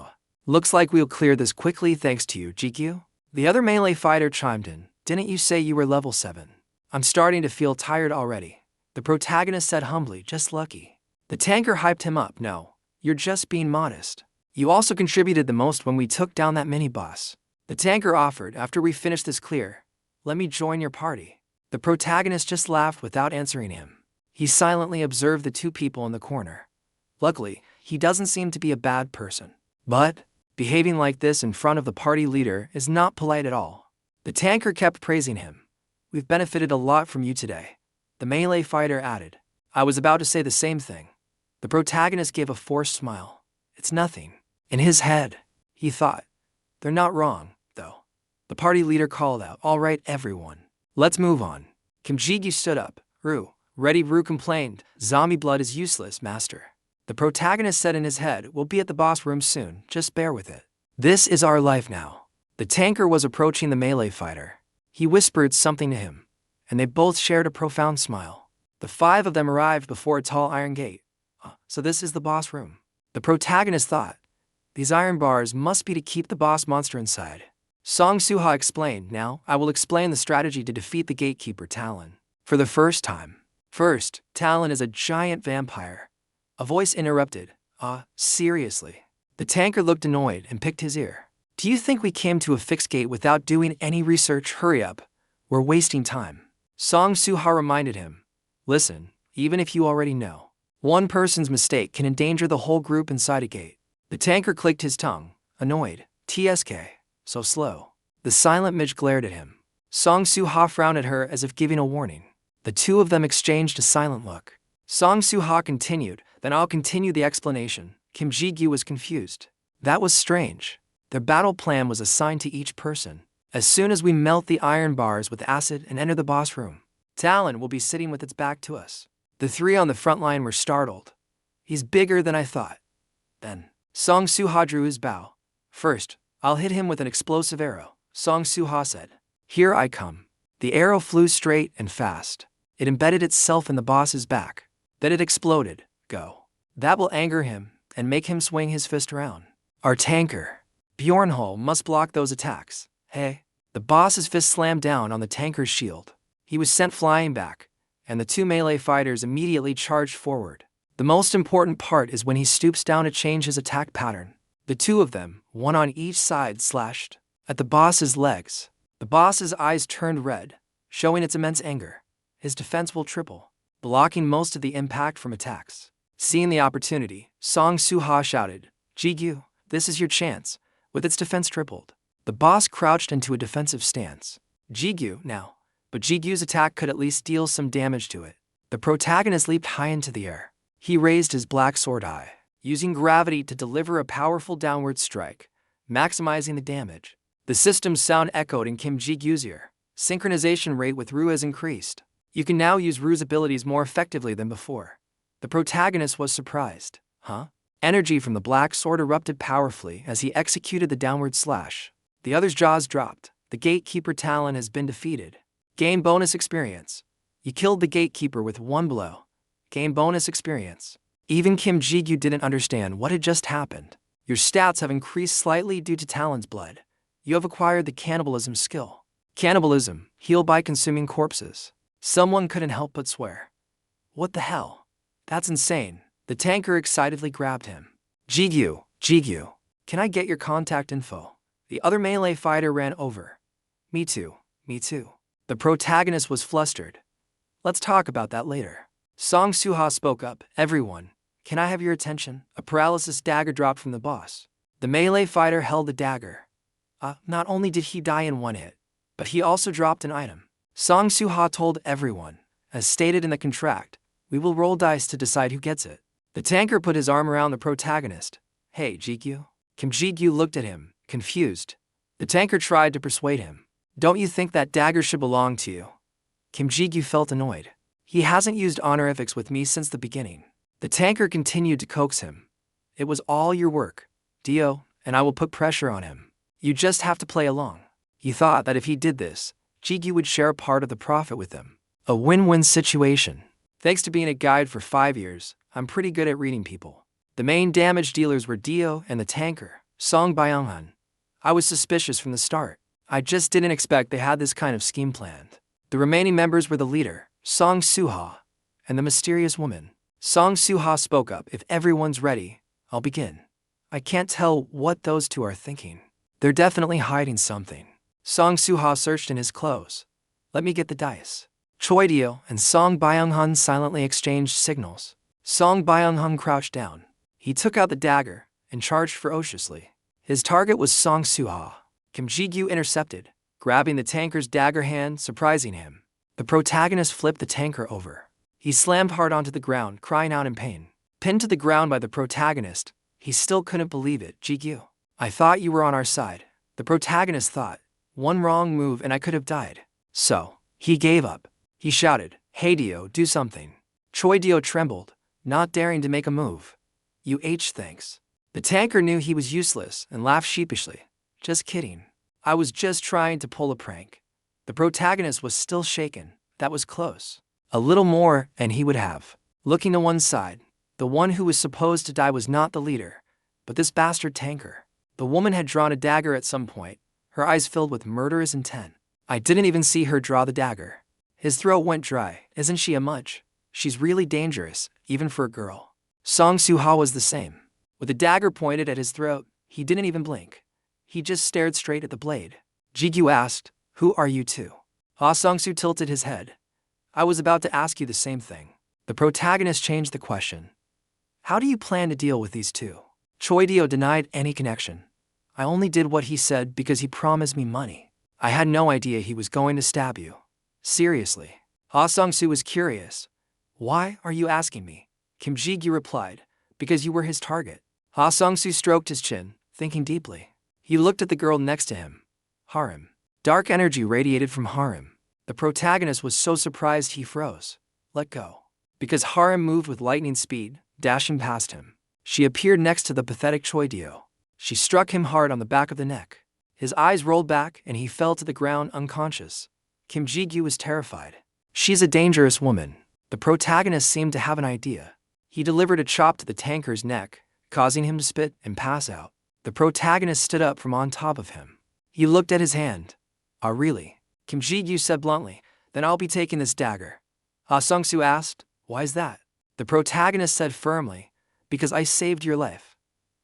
Looks like we'll clear this quickly thanks to you, Ji-gyu. The other melee fighter chimed in. Didn't you say you were level 7? I'm starting to feel tired already. The protagonist said humbly, just lucky. The tanker hyped him up. No, you're just being modest. You also contributed the most when we took down that mini-boss. The tanker offered, after we finish this clear, let me join your party. The protagonist just laughed without answering him. He silently observed the two people in the corner. Luckily, he doesn't seem to be a bad person. But behaving like this in front of the party leader is not polite at all. The tanker kept praising him. We've benefited a lot from you today. The melee fighter added. I was about to say the same thing. The protagonist gave a forced smile. It's nothing. In his head, he thought. They're not wrong, though. The party leader called out, all right, everyone. Let's move on. Kim Ji-gyu stood up. Ru complained. Zombie blood is useless, master. The protagonist said in his head, we'll be at the boss room soon, just bear with it. This is our life now. The tanker was approaching the melee fighter. He whispered something to him, and they both shared a profound smile. The 5 of them arrived before a tall iron gate. So this is the boss room. The protagonist thought, these iron bars must be to keep the boss monster inside. Song Suha explained, now I will explain the strategy to defeat the gatekeeper Talon. For the first time. First, Talon is a giant vampire. A voice interrupted, seriously. The tanker looked annoyed and picked his ear. Do you think we came to a fixed gate without doing any research? Hurry up. We're wasting time. Song Su-ha reminded him. Listen, even if you already know, one person's mistake can endanger the whole group inside a gate. The tanker clicked his tongue, annoyed. TSK, so slow. The silent midge glared at him. Song Su-ha frowned at her as if giving a warning. The two of them exchanged a silent look. Song Su-ha continued, then I'll continue the explanation. Kim Ji-gyu was confused. That was strange. Their battle plan was assigned to each person. As soon as we melt the iron bars with acid and enter the boss room, Talon will be sitting with its back to us. The three on the front line were startled. He's bigger than I thought. Then, Song Su-ha drew his bow. First, I'll hit him with an explosive arrow, Song Su-ha said. Here I come. The arrow flew straight and fast. It embedded itself in the boss's back. Then it exploded. Go. That will anger him and make him swing his fist around. Our tanker, Bjornhol, must block those attacks. Hey. The boss's fist slammed down on the tanker's shield. He was sent flying back, and the two melee fighters immediately charged forward. The most important part is when he stoops down to change his attack pattern. The two of them, one on each side, slashed at the boss's legs. The boss's eyes turned red, showing its immense anger. His defense will triple, blocking most of the impact from attacks. Seeing the opportunity, Song Su-ha shouted, Ji-gyu, this is your chance. With its defense tripled, the boss crouched into a defensive stance. Ji-gyu now, but Ji-gyu's attack could at least deal some damage to it. The protagonist leaped high into the air. He raised his black sword high, using gravity to deliver a powerful downward strike, maximizing the damage. The system's sound echoed in Kim Ji-gyu's ear. Synchronization rate with Ru has increased. You can now use Ru's abilities more effectively than before. The protagonist was surprised. Huh? Energy from the black sword erupted powerfully as he executed the downward slash. The other's jaws dropped. The gatekeeper Talon has been defeated. Gain bonus experience. You killed the gatekeeper with one blow. Gain bonus experience. Even Kim Ji-gyu didn't understand what had just happened. Your stats have increased slightly due to Talon's blood. You have acquired the cannibalism skill. Cannibalism, heal by consuming corpses. Someone couldn't help but swear. What the hell? That's insane. The tanker excitedly grabbed him. Ji-gyu, Ji-gyu, can I get your contact info? The other melee fighter ran over. Me too, me too. The protagonist was flustered. Let's talk about that later. Song Su-ha spoke up. Everyone, can I have your attention? A paralysis dagger dropped from the boss. The melee fighter held the dagger. Not only did he die in one hit, but he also dropped an item. Song Su-ha told everyone, as stated in the contract, we will roll dice to decide who gets it. The tanker put his arm around the protagonist. Hey, Ji-gyu. Kim Ji-gyu looked at him, confused. The tanker tried to persuade him. Don't you think that dagger should belong to you? Kim Ji-gyu felt annoyed. He hasn't used honorifics with me since the beginning. The tanker continued to coax him. It was all your work, Dio, and I will put pressure on him. You just have to play along. He thought that if he did this, Ji-gyu would share a part of the profit with him. A win-win situation. Thanks to being a guide for 5 years, I'm pretty good at reading people. The main damage dealers were Dio and the tanker, Song Byung-hun. I was suspicious from the start. I just didn't expect they had this kind of scheme planned. The remaining members were the leader, Song Su-ha, and the mysterious woman. Song Su-ha spoke up. If everyone's ready, I'll begin. I can't tell what those two are thinking. They're definitely hiding something. Song Su-ha searched in his clothes. Let me get the dice. Choi Dio and Song Byung-hun silently exchanged signals. Song Byung-hun crouched down. He took out the dagger and charged ferociously. His target was Song Su-ha. Kim Ji-gyu intercepted, grabbing the tanker's dagger hand, surprising him. The protagonist flipped the tanker over. He slammed hard onto the ground, crying out in pain. Pinned to the ground by the protagonist, he still couldn't believe it. Ji-gyu, I thought you were on our side. The protagonist thought, one wrong move and I could have died. So, he gave up. He shouted, Hey Dio, do something. Choi Dio trembled, not daring to make a move. You thanks. The tanker knew he was useless and laughed sheepishly. Just kidding. I was just trying to pull a prank. The protagonist was still shaken. That was close. A little more and he would have. Looking to one side, the one who was supposed to die was not the leader, but this bastard tanker. The woman had drawn a dagger at some point, her eyes filled with murderous intent. I didn't even see her draw the dagger. His throat went dry. Isn't she a mudge? She's really dangerous, even for a girl. Song Su-ha was the same. With the dagger pointed at his throat, he didn't even blink. He just stared straight at the blade. Jigyu asked, "Who are you two?" Ah Sung-soo tilted his head. "I was about to ask you the same thing." The protagonist changed the question. "How do you plan to deal with these two?" Choi Dio denied any connection. "I only did what he said because he promised me money. I had no idea he was going to stab you." "Seriously?" Ah Sung-soo was curious. "Why are you asking me?" Kim Ji-gyu replied, "Because you were his target." Ah Sung-soo stroked his chin, thinking deeply. He looked at the girl next to him. Harem. Dark energy radiated from Harem. The protagonist was so surprised he froze. Let go. Because Harem moved with lightning speed, dashing past him. She appeared next to the pathetic Choi Dio. She struck him hard on the back of the neck. His eyes rolled back and he fell to the ground unconscious. Kim Ji-gyu was terrified. "She's a dangerous woman." The protagonist seemed to have an idea. He delivered a chop to the tanker's neck, causing him to spit and pass out. The protagonist stood up from on top of him. He looked at his hand. "Ah, really?" Kim Ji-gyu said bluntly. "Then I'll be taking this dagger." Ah Sung-soo asked, "Why is that?" The protagonist said firmly, "Because I saved your life.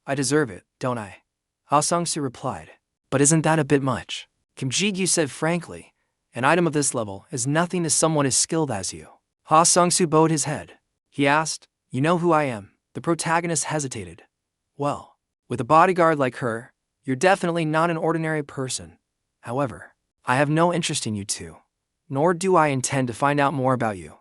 I deserve it, don't I?" Ah Sung-soo replied, "But isn't that a bit much?" Kim Ji-gyu said frankly, "An item of this level is nothing to someone as skilled as you." Ah Sung-soo bowed his head. He asked, "You know who I am?" The protagonist hesitated. "Well, with a bodyguard like her, you're definitely not an ordinary person. However, I have no interest in you two. Nor do I intend to find out more about you.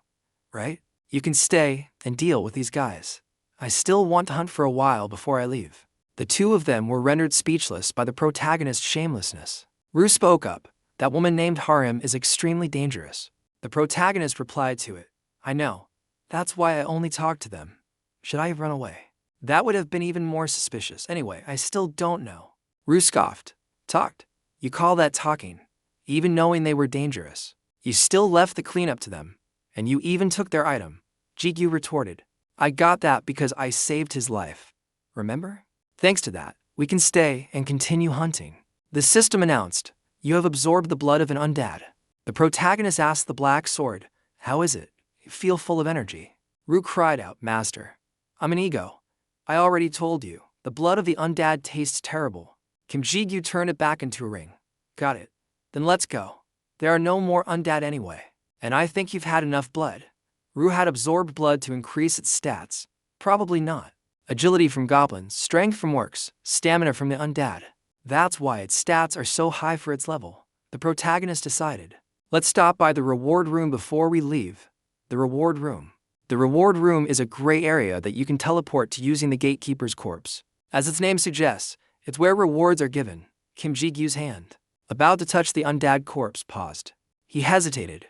Right? You can stay and deal with these guys. I still want to hunt for a while before I leave." The two of them were rendered speechless by the protagonist's shamelessness. Ru spoke up. "That woman named Harem is extremely dangerous." The protagonist replied to it. "I know. That's why I only talked to them. Should I have run away? That would have been even more suspicious. Anyway, I still don't know." Ru scoffed. "Talked? You call that talking? Even knowing they were dangerous. You still left the cleanup to them. And you even took their item." Jigyu retorted. "I got that because I saved his life. Remember? Thanks to that, we can stay and continue hunting." The system announced, "You have absorbed the blood of an undead." The protagonist asked the black sword, "How is it? You feel full of energy." Ru cried out, "Master, I'm an ego. I already told you, the blood of the undead tastes terrible." Kim Ji-gyu turned it back into a ring. "Got it. Then let's go. There are no more undead anyway. And I think you've had enough blood." Ru had absorbed blood to increase its stats. Probably not. Agility from goblins, strength from orcs, stamina from the undead. That's why its stats are so high for its level. The protagonist decided. "Let's stop by the reward room before we leave." The reward room. The reward room is a gray area that you can teleport to using the gatekeeper's corpse. As its name suggests, it's where rewards are given. Kim Ji-gyu's hand, about to touch the undead corpse, paused. He hesitated.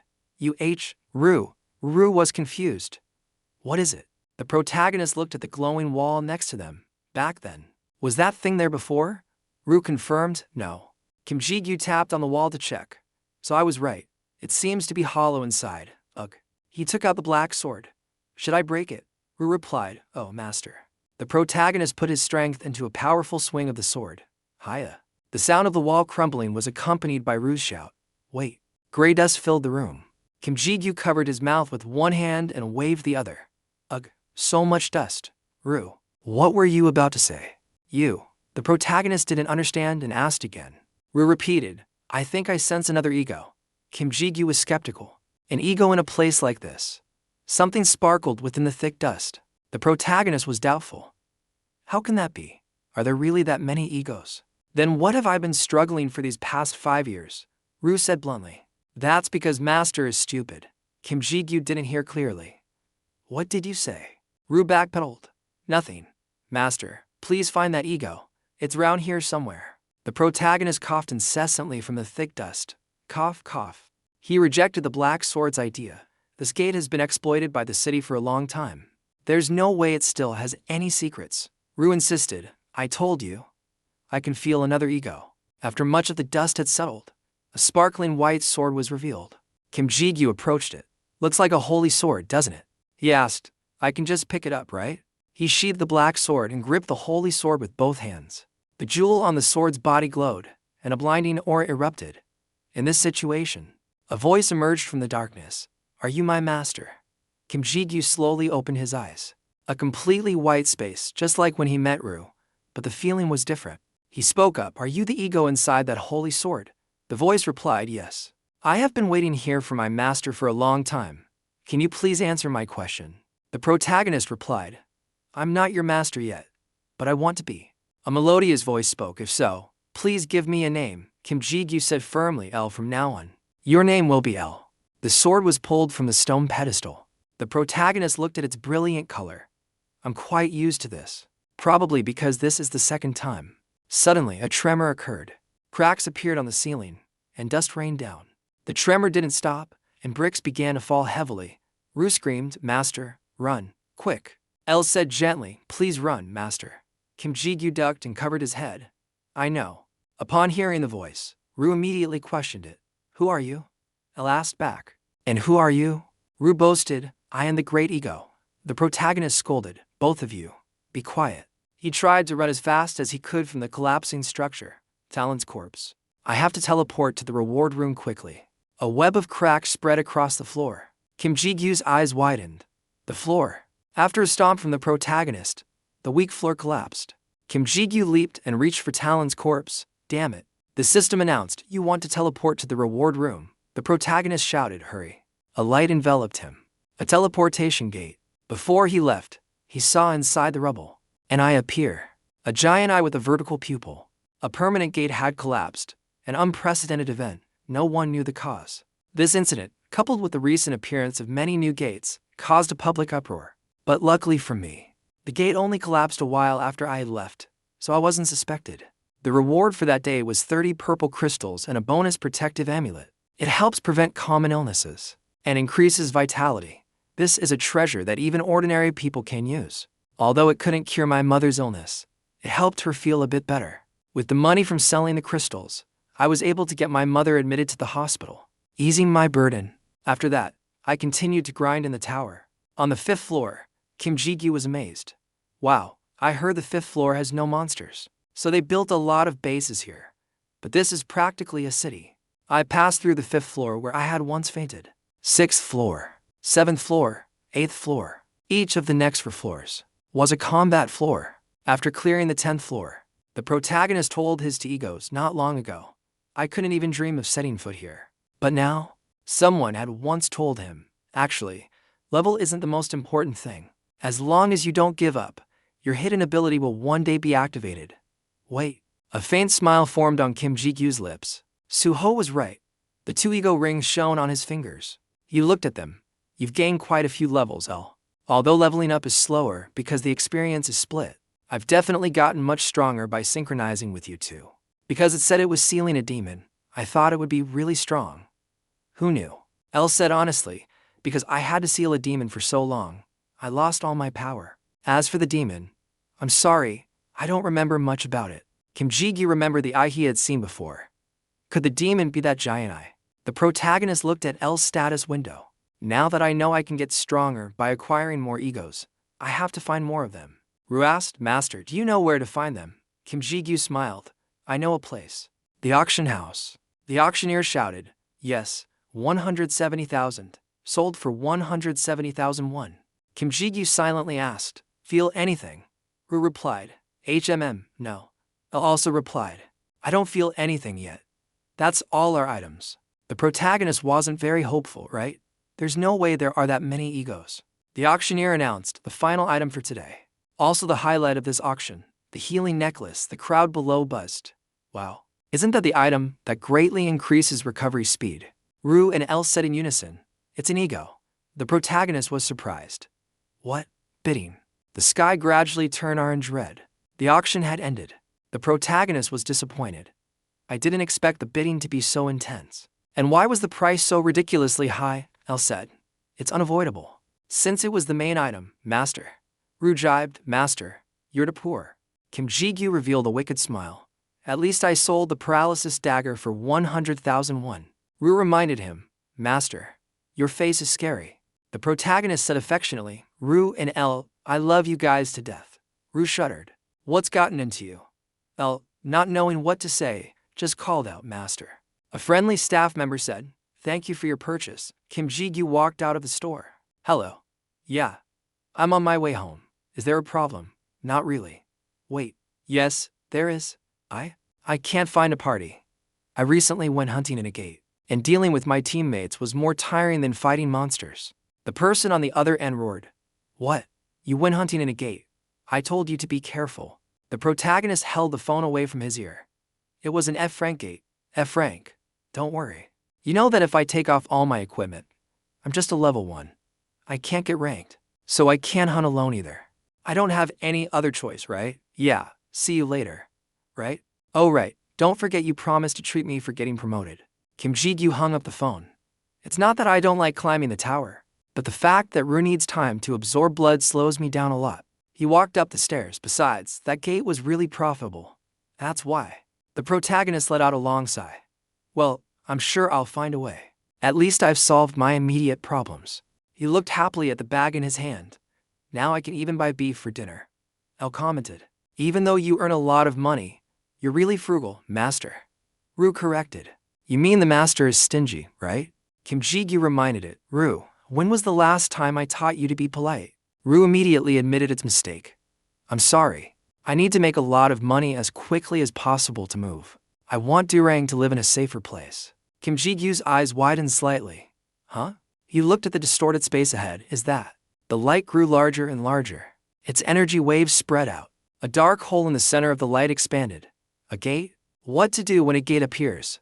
Ru. Ru was confused. "What is it?" The protagonist looked at the glowing wall next to them. "Back then. Was that thing there before?" Ru confirmed, "No." Kim Ji-gyu tapped on the wall to check. "So I was right. It seems to be hollow inside. Ugh." He took out the black sword. "Should I break it?" Ru replied, "Oh, master." The protagonist put his strength into a powerful swing of the sword. "Hiya." The sound of the wall crumbling was accompanied by Ru's shout. "Wait." Gray dust filled the room. Kim Ji-gyu covered his mouth with one hand and waved the other. "Ugh, so much dust." "Ru, what were you about to say?" "You." The protagonist didn't understand and asked again. Ru repeated, "I think I sense another ego." Kim Ji-gyu was skeptical. An ego in a place like this? Something sparkled within the thick dust. The protagonist was doubtful. "How can that be? Are there really that many egos? Then what have I been struggling for these past 5 years?" Ru said bluntly. "That's because Master is stupid." Kim Ji-gyu didn't hear clearly. "What did you say?" Ru backpedaled. "Nothing. Master, please find that ego. It's round here somewhere." The protagonist coughed incessantly from the thick dust. Cough, cough. He rejected the black sword's idea. This gate has been exploited by the city for a long time. There's no way it still has any secrets. Ru insisted. "I told you. I can feel another ego." After much of the dust had settled, a sparkling white sword was revealed. Kim Ji-gyu approached it. "Looks like a holy sword, doesn't it?" he asked. "I can just pick it up, right?" He sheathed the black sword and gripped the holy sword with both hands. The jewel on the sword's body glowed, and a blinding aura erupted. In this situation, a voice emerged from the darkness. "Are you my master?" Kim Ji-gyu slowly opened his eyes. A completely white space, just like when he met Ru, but the feeling was different. He spoke up. Are you the ego inside that holy sword? The voice replied, yes. I have been waiting here for my master for a long time. Can you please answer my question? The protagonist replied, I'm not your master yet, but I want to be. A melodious voice spoke. If so, please give me a name. Kim Ji-gyu said firmly, L from now on. Your name will be L. The sword was pulled from the stone pedestal. The protagonist looked at its brilliant color. I'm quite used to this. Probably because this is the second time. Suddenly, a tremor occurred. Cracks appeared on the ceiling, and dust rained down. The tremor didn't stop, and bricks began to fall heavily. Ru screamed, Master, run, quick. L said gently, please run, Master. Kim Ji-gyu ducked and covered his head. I know. Upon hearing the voice, Ru immediately questioned it. Who are you? L asked back. And who are you? Ru boasted, I am the great ego. The protagonist scolded, both of you, be quiet. He tried to run as fast as he could from the collapsing structure, Talon's corpse. I have to teleport to the reward room quickly. A web of cracks spread across the floor. Kim Ji-gyu's eyes widened. The floor. After a stomp from the protagonist, the weak floor collapsed. Kim Ji-gyu leaped and reached for Talon's corpse. Damn it. The system announced, you want to teleport to the reward room. The protagonist shouted, hurry. A light enveloped him. A teleportation gate. Before he left, he saw inside the rubble an eye appear. A giant eye with a vertical pupil. A permanent gate had collapsed. An unprecedented event. No one knew the cause. This incident, coupled with the recent appearance of many new gates, caused a public uproar. But luckily for me, the gate only collapsed a while after I had left, so I wasn't suspected. The reward for that day was 30 purple crystals and a bonus protective amulet. It helps prevent common illnesses and increases vitality. This is a treasure that even ordinary people can use. Although it couldn't cure my mother's illness, it helped her feel a bit better. With the money from selling the crystals, I was able to get my mother admitted to the hospital, easing my burden. After that, I continued to grind in the tower. On the 5th floor, Kim Ji-gyu was amazed. Wow, I heard the 5th floor has no monsters, so they built a lot of bases here. But this is practically a city. I passed through the 5th floor where I had once fainted. 6th floor, 7th floor, 8th floor. Each of the next 4 floors was a combat floor. After clearing the 10th floor, the protagonist told his two egos not long ago, I couldn't even dream of setting foot here. But now, someone had once told him, actually, level isn't the most important thing. As long as you don't give up, your hidden ability will one day be activated. Wait. A faint smile formed on Kim Ji-gyu's lips. Suho was right. The 2 ego rings shone on his fingers. He looked at them. You've gained quite a few levels, L. Although leveling up is slower because the experience is split, I've definitely gotten much stronger by synchronizing with you two. Because it said it was sealing a demon, I thought it would be really strong. Who knew? L said honestly, because I had to seal a demon for so long, I lost all my power. As for the demon, I'm sorry, I don't remember much about it. Kim Ji-gyu remembered the eye he had seen before. Could the demon be that giant eye? The protagonist looked at L's status window. Now that I know I can get stronger by acquiring more egos, I have to find more of them. Ru asked, Master, do you know where to find them? Kim Ji-gyu smiled. I know a place. The auction house. The auctioneer shouted, yes, 170,000. Sold for 170,000 won. Kim Ji-gyu silently asked, feel anything? Ru replied, no. L also replied, I don't feel anything yet. That's all our items. The protagonist wasn't very hopeful, right? There's no way there are that many egos. The auctioneer announced the final item for today. Also the highlight of this auction, the healing necklace. The crowd below buzzed. Wow. Isn't that the item that greatly increases recovery speed? Ru and L said in unison, it's an ego. The protagonist was surprised. What? Bidding. The sky gradually turned orange red. The auction had ended. The protagonist was disappointed. I didn't expect the bidding to be so intense. And why was the price so ridiculously high? L said. It's unavoidable. Since it was the main item, Master. Ru jibed, Master, you're too poor. Kim Ji-gyu revealed a wicked smile. At least I sold the paralysis dagger for 100,000 won. Ru reminded him, Master, your face is scary. The protagonist said affectionately, Ru and L, I love you guys to death. Ru shuddered. What's gotten into you? L, not knowing what to say, just called out, Master. A friendly staff member said, thank you for your purchase. Kim Ji-gyu walked out of the store. Hello. Yeah. I'm on my way home. Is there a problem? Not really. Wait. Yes, there is. I can't find a party. I recently went hunting in a gate, and dealing with my teammates was more tiring than fighting monsters. The person on the other end roared. What? You went hunting in a gate? I told you to be careful. The protagonist held the phone away from his ear. It was an F. Frank gate. F. Frank. Don't worry. You know that if I take off all my equipment, I'm just a level 1. I can't get ranked, so I can't hunt alone either. I don't have any other choice, right? Yeah, see you later. Right? Oh right, don't forget you promised to treat me for getting promoted. Kim Ji-gyu hung up the phone. It's not that I don't like climbing the tower, but the fact that Rue needs time to absorb blood slows me down a lot. He walked up the stairs. Besides, that gate was really profitable. That's why. The protagonist let out a long sigh. Well, I'm sure I'll find a way. At least I've solved my immediate problems. He looked happily at the bag in his hand. Now I can even buy beef for dinner. L commented. Even though you earn a lot of money, you're really frugal, master. Rue corrected. You mean the master is stingy, right? Kim Ji-gyu reminded it. Rue, when was the last time I taught you to be polite? Rue immediately admitted its mistake. I'm sorry. I need to make a lot of money as quickly as possible to move. I want Durang to live in a safer place. Kim Ji-gyu's eyes widened slightly. Huh? He looked at the distorted space ahead. Is that? The light grew larger and larger. Its energy waves spread out. A dark hole in the center of the light expanded. A gate? What to do when a gate appears?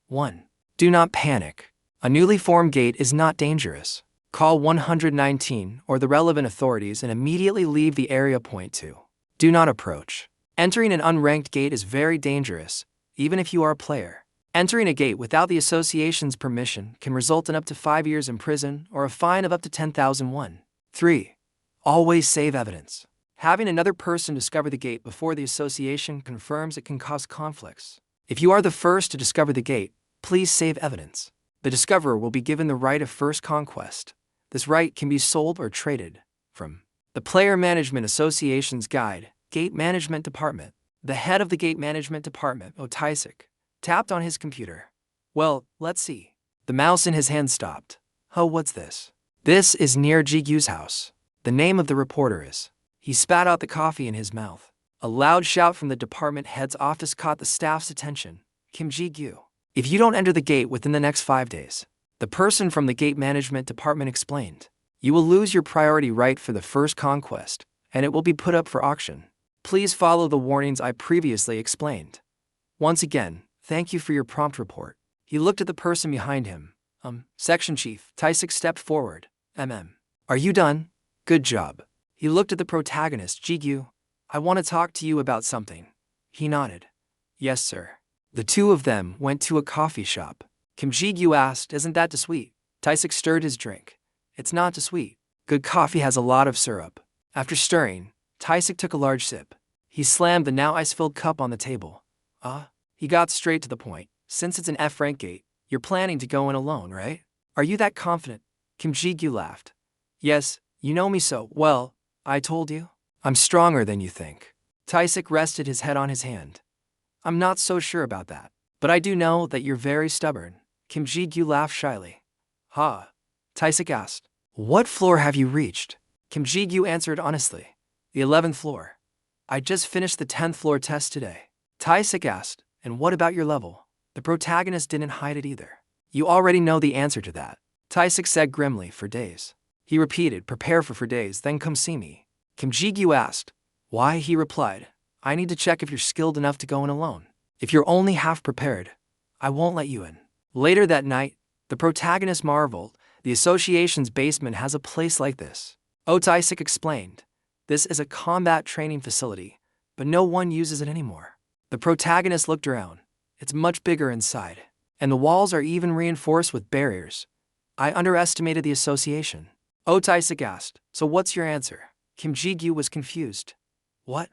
1. Do not panic. A newly formed gate is not dangerous. Call 119 or the relevant authorities and immediately leave the area. Point 2. Do not approach. Entering an unranked gate is very dangerous, even if you are a player. Entering a gate without the association's permission can result in up to 5 years in prison or a fine of up to 10,000 won. 3. Always save evidence. Having another person discover the gate before the association confirms it can cause conflicts. If you are the first to discover the gate, please save evidence. The discoverer will be given the right of first conquest. This right can be sold or traded. From the Player Management Association's Guide, Gate Management Department. The head of the Gate Management Department, Taisik, tapped on his computer. Well, let's see. The mouse in his hand stopped. Oh, what's this? This is near Ji-gyu's house. The name of the reporter is. He spat out the coffee in his mouth. A loud shout from the department head's office caught the staff's attention. Kim Ji-gyu. If you don't enter the gate within the next 5 days, the person from the Gate Management Department explained, you will lose your priority right for the first conquest, and it will be put up for auction. Please follow the warnings I previously explained. Once again, thank you for your prompt report. He looked at the person behind him. Section Chief, Taisik stepped forward. Are you done? Good job. He looked at the protagonist, Ji-gyu. I want to talk to you about something. He nodded. Yes, sir. The two of them went to a coffee shop. Kim Ji-gyu asked, isn't that too sweet? Taisik stirred his drink. It's not too sweet. Good coffee has a lot of syrup. After stirring, Taisik took a large sip. He slammed the now ice-filled cup on the table. He got straight to the point. Since it's an F rank gate, you're planning to go in alone, right? Are you that confident? Kim Ji-gyu laughed. Yes, you know me so well. I told you. I'm stronger than you think. Taisik rested his head on his hand. I'm not so sure about that, but I do know that you're very stubborn. Kim Ji-gyu laughed shyly. Ha. Taisik asked. What floor have you reached? Kim Ji-gyu answered honestly. The 11th floor. I just finished the 10th floor test today. Taisik asked, and what about your level? The protagonist didn't hide it either. You already know the answer to that. Taisik said grimly, for days. He repeated, prepare for days, then come see me. Kim Ji-gyu asked. Why? He replied. I need to check if you're skilled enough to go in alone. If you're only half prepared, I won't let you in. Later that night, the protagonist marveled. The association's basement has a place like this. Taisik explained. This is a combat training facility, but no one uses it anymore. The protagonist looked around. It's much bigger inside, and the walls are even reinforced with barriers. I underestimated the association. Taisik asked, so what's your answer? Kim Ji-gyu was confused. What?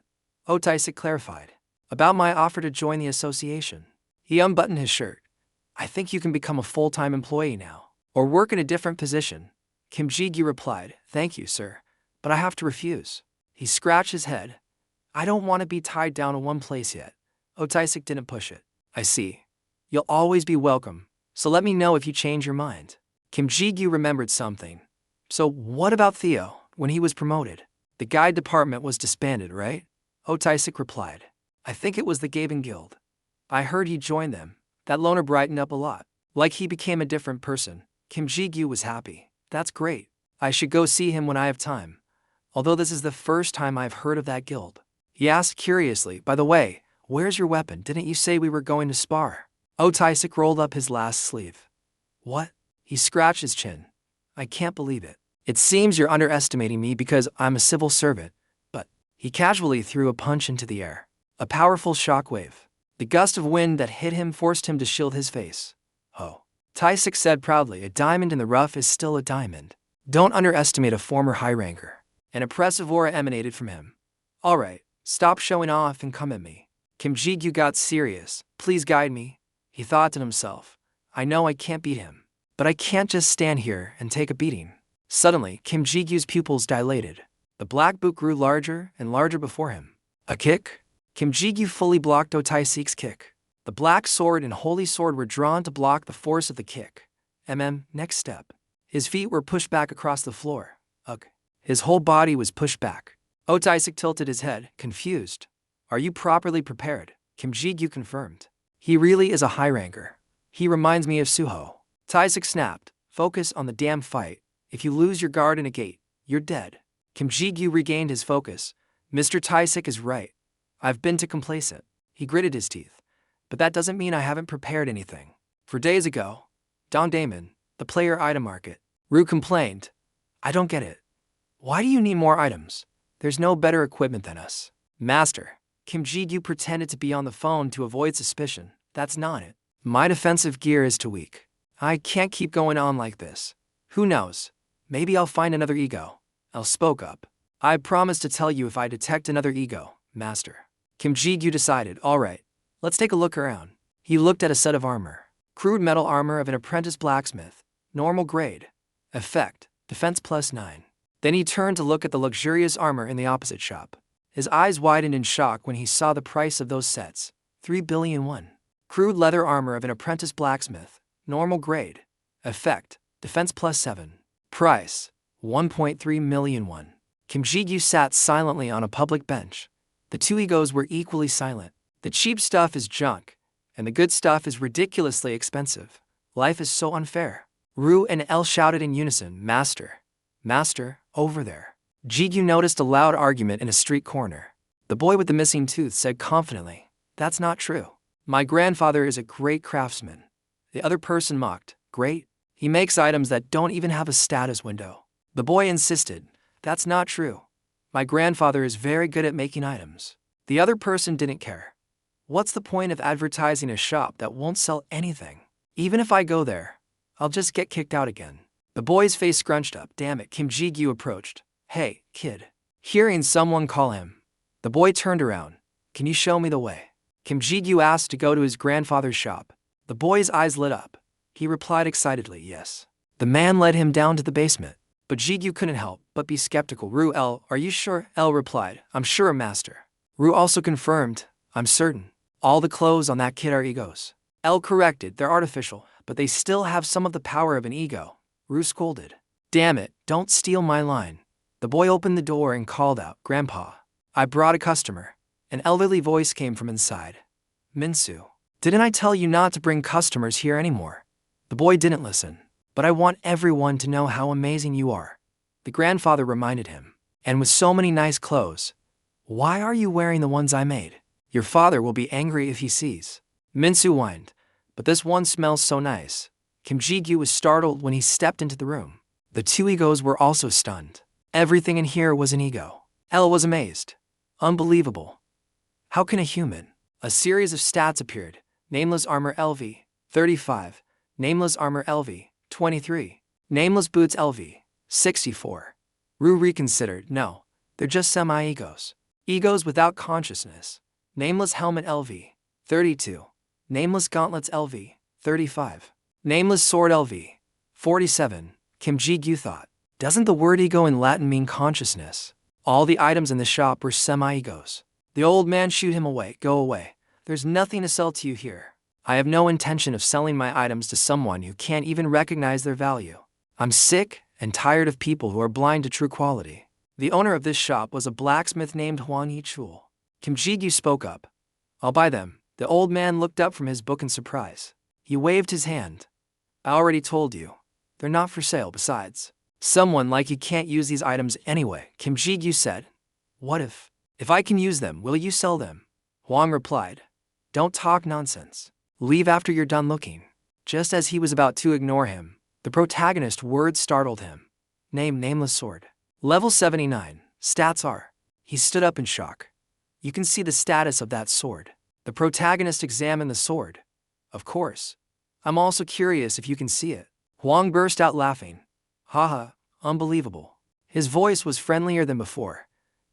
Taisik clarified. About my offer to join the association. He unbuttoned his shirt. I think you can become a full-time employee now, or work in a different position. Kim Ji-gyu replied, thank you, sir, but I have to refuse. He scratched his head. I don't want to be tied down in one place yet. Taisik didn't push it. I see. You'll always be welcome, so let me know if you change your mind. Kim Ji-gyu remembered something. So what about Theo, when he was promoted? The guide department was disbanded, right? Taisik replied. I think it was the Gaben Guild. I heard he joined them. That loner brightened up a lot. Like he became a different person. Kim Ji-gyu was happy. That's great. I should go see him when I have time. Although this is the first time I've heard of that guild. He asked curiously, by the way, where's your weapon? Didn't you say we were going to spar? Oh, Taisik rolled up his last sleeve. What? He scratched his chin. I can't believe it. It seems you're underestimating me because I'm a civil servant, but he casually threw a punch into the air. A powerful shockwave. The gust of wind that hit him forced him to shield his face. Oh. Taisik said proudly, a diamond in the rough is still a diamond. Don't underestimate a former high ranker. An oppressive aura emanated from him. All right, stop showing off and come at me. Kim Ji-gyu got serious. Please guide me. He thought to himself. I know I can't beat him, but I can't just stand here and take a beating. Suddenly, Kim Ji-gyu's pupils dilated. The black boot grew larger and larger before him. A kick? Kim Ji-gyu fully blocked Oh Taisik's kick. The black sword and holy sword were drawn to block the force of the kick. Next step. His feet were pushed back across the floor. Ugh. His whole body was pushed back. Oh Taisik tilted his head, confused. Are you properly prepared? Kim Ji-gyu confirmed. He really is a high ranker. He reminds me of Suho. Taisik snapped. Focus on the damn fight. If you lose your guard in a gate, you're dead. Kim Ji-gyu regained his focus. Mr. Taisik is right. I've been too complacent. He gritted his teeth. But that doesn't mean I haven't prepared anything. For days ago, Don Damon, the player item market, Ru complained. I don't get it. Why do you need more items? There's no better equipment than us. Master, Kim Ji-gyu pretended to be on the phone to avoid suspicion. That's not it. My defensive gear is too weak. I can't keep going on like this. Who knows? Maybe I'll find another ego. Elle spoke up. I promise to tell you if I detect another ego, Master. Kim Ji-gyu decided, all right, let's take a look around. He looked at a set of armor. Crude metal armor of an apprentice blacksmith. Normal grade. Effect, defense +9. Then he turned to look at the luxurious armor in the opposite shop. His eyes widened in shock when he saw the price of those sets. 3 billion won. Crude leather armor of an apprentice blacksmith. Normal grade. Effect, defense +7. Price, 1.3 million won. Kim Ji-gyu sat silently on a public bench. The two egos were equally silent. The cheap stuff is junk, and the good stuff is ridiculously expensive. Life is so unfair. Ru and Elle shouted in unison, Master. Master, over there. Ji-gyu noticed a loud argument in a street corner. The boy with the missing tooth said confidently, that's not true. My grandfather is a great craftsman. The other person mocked, great? He makes items that don't even have a status window. The boy insisted, that's not true. My grandfather is very good at making items. The other person didn't care. What's the point of advertising a shop that won't sell anything? Even if I go there, I'll just get kicked out again. The boy's face scrunched up. Damn it, Kim Ji-gyu approached. Hey, kid. Hearing someone call him, the boy turned around. Can you show me the way? Kim Ji-gyu asked to go to his grandfather's shop. The boy's eyes lit up. He replied excitedly, yes. The man led him down to the basement. But Ji-gyu couldn't help but be skeptical. Ru, Elle, are you sure? Elle replied, I'm sure, Master. Ru also confirmed, I'm certain. All the clothes on that kid are egos. Elle corrected, they're artificial, but they still have some of the power of an ego. Ru scolded. Damn it, don't steal my line. The boy opened the door and called out, Grandpa, I brought a customer. An elderly voice came from inside. Minsu, didn't I tell you not to bring customers here anymore? The boy didn't listen. But I want everyone to know how amazing you are. The grandfather reminded him. And with so many nice clothes, why are you wearing the ones I made? Your father will be angry if he sees. Minsu whined, but this one smells so nice. Kim Ji-gyu was startled when he stepped into the room. The two egos were also stunned. Everything in here was an ego. Elle was amazed. Unbelievable. How can a human? A series of stats appeared. Nameless armor LV, 35. Nameless armor LV, 23. Nameless boots LV, 64. Ru reconsidered. No, they're just semi-egos. Egos without consciousness. Nameless helmet LV, 32. Nameless gauntlets LV, 35. Nameless sword LV, 47. Kim Ji-gyu thought. Doesn't the word ego in Latin mean consciousness? All the items in the shop were semi-egos. The old man shooed him away. Go away. There's nothing to sell to you here. I have no intention of selling my items to someone who can't even recognize their value. I'm sick and tired of people who are blind to true quality. The owner of this shop was a blacksmith named Hwang Yi-chul. Kim Ji-gyu spoke up. I'll buy them. The old man looked up from his book in surprise. He waved his hand. I already told you. They're not for sale besides. Someone like you can't use these items anyway, Kim Ji-gyu said. What if? If I can use them, will you sell them? Hwang replied. Don't talk nonsense. Leave after you're done looking. Just as he was about to ignore him, the protagonist's words startled him. Name nameless sword. Level 79. Stats are. He stood up in shock. You can see the status of that sword. The protagonist examined the sword. Of course. I'm also curious if you can see it. Hwang burst out laughing. Haha, unbelievable. His voice was friendlier than before.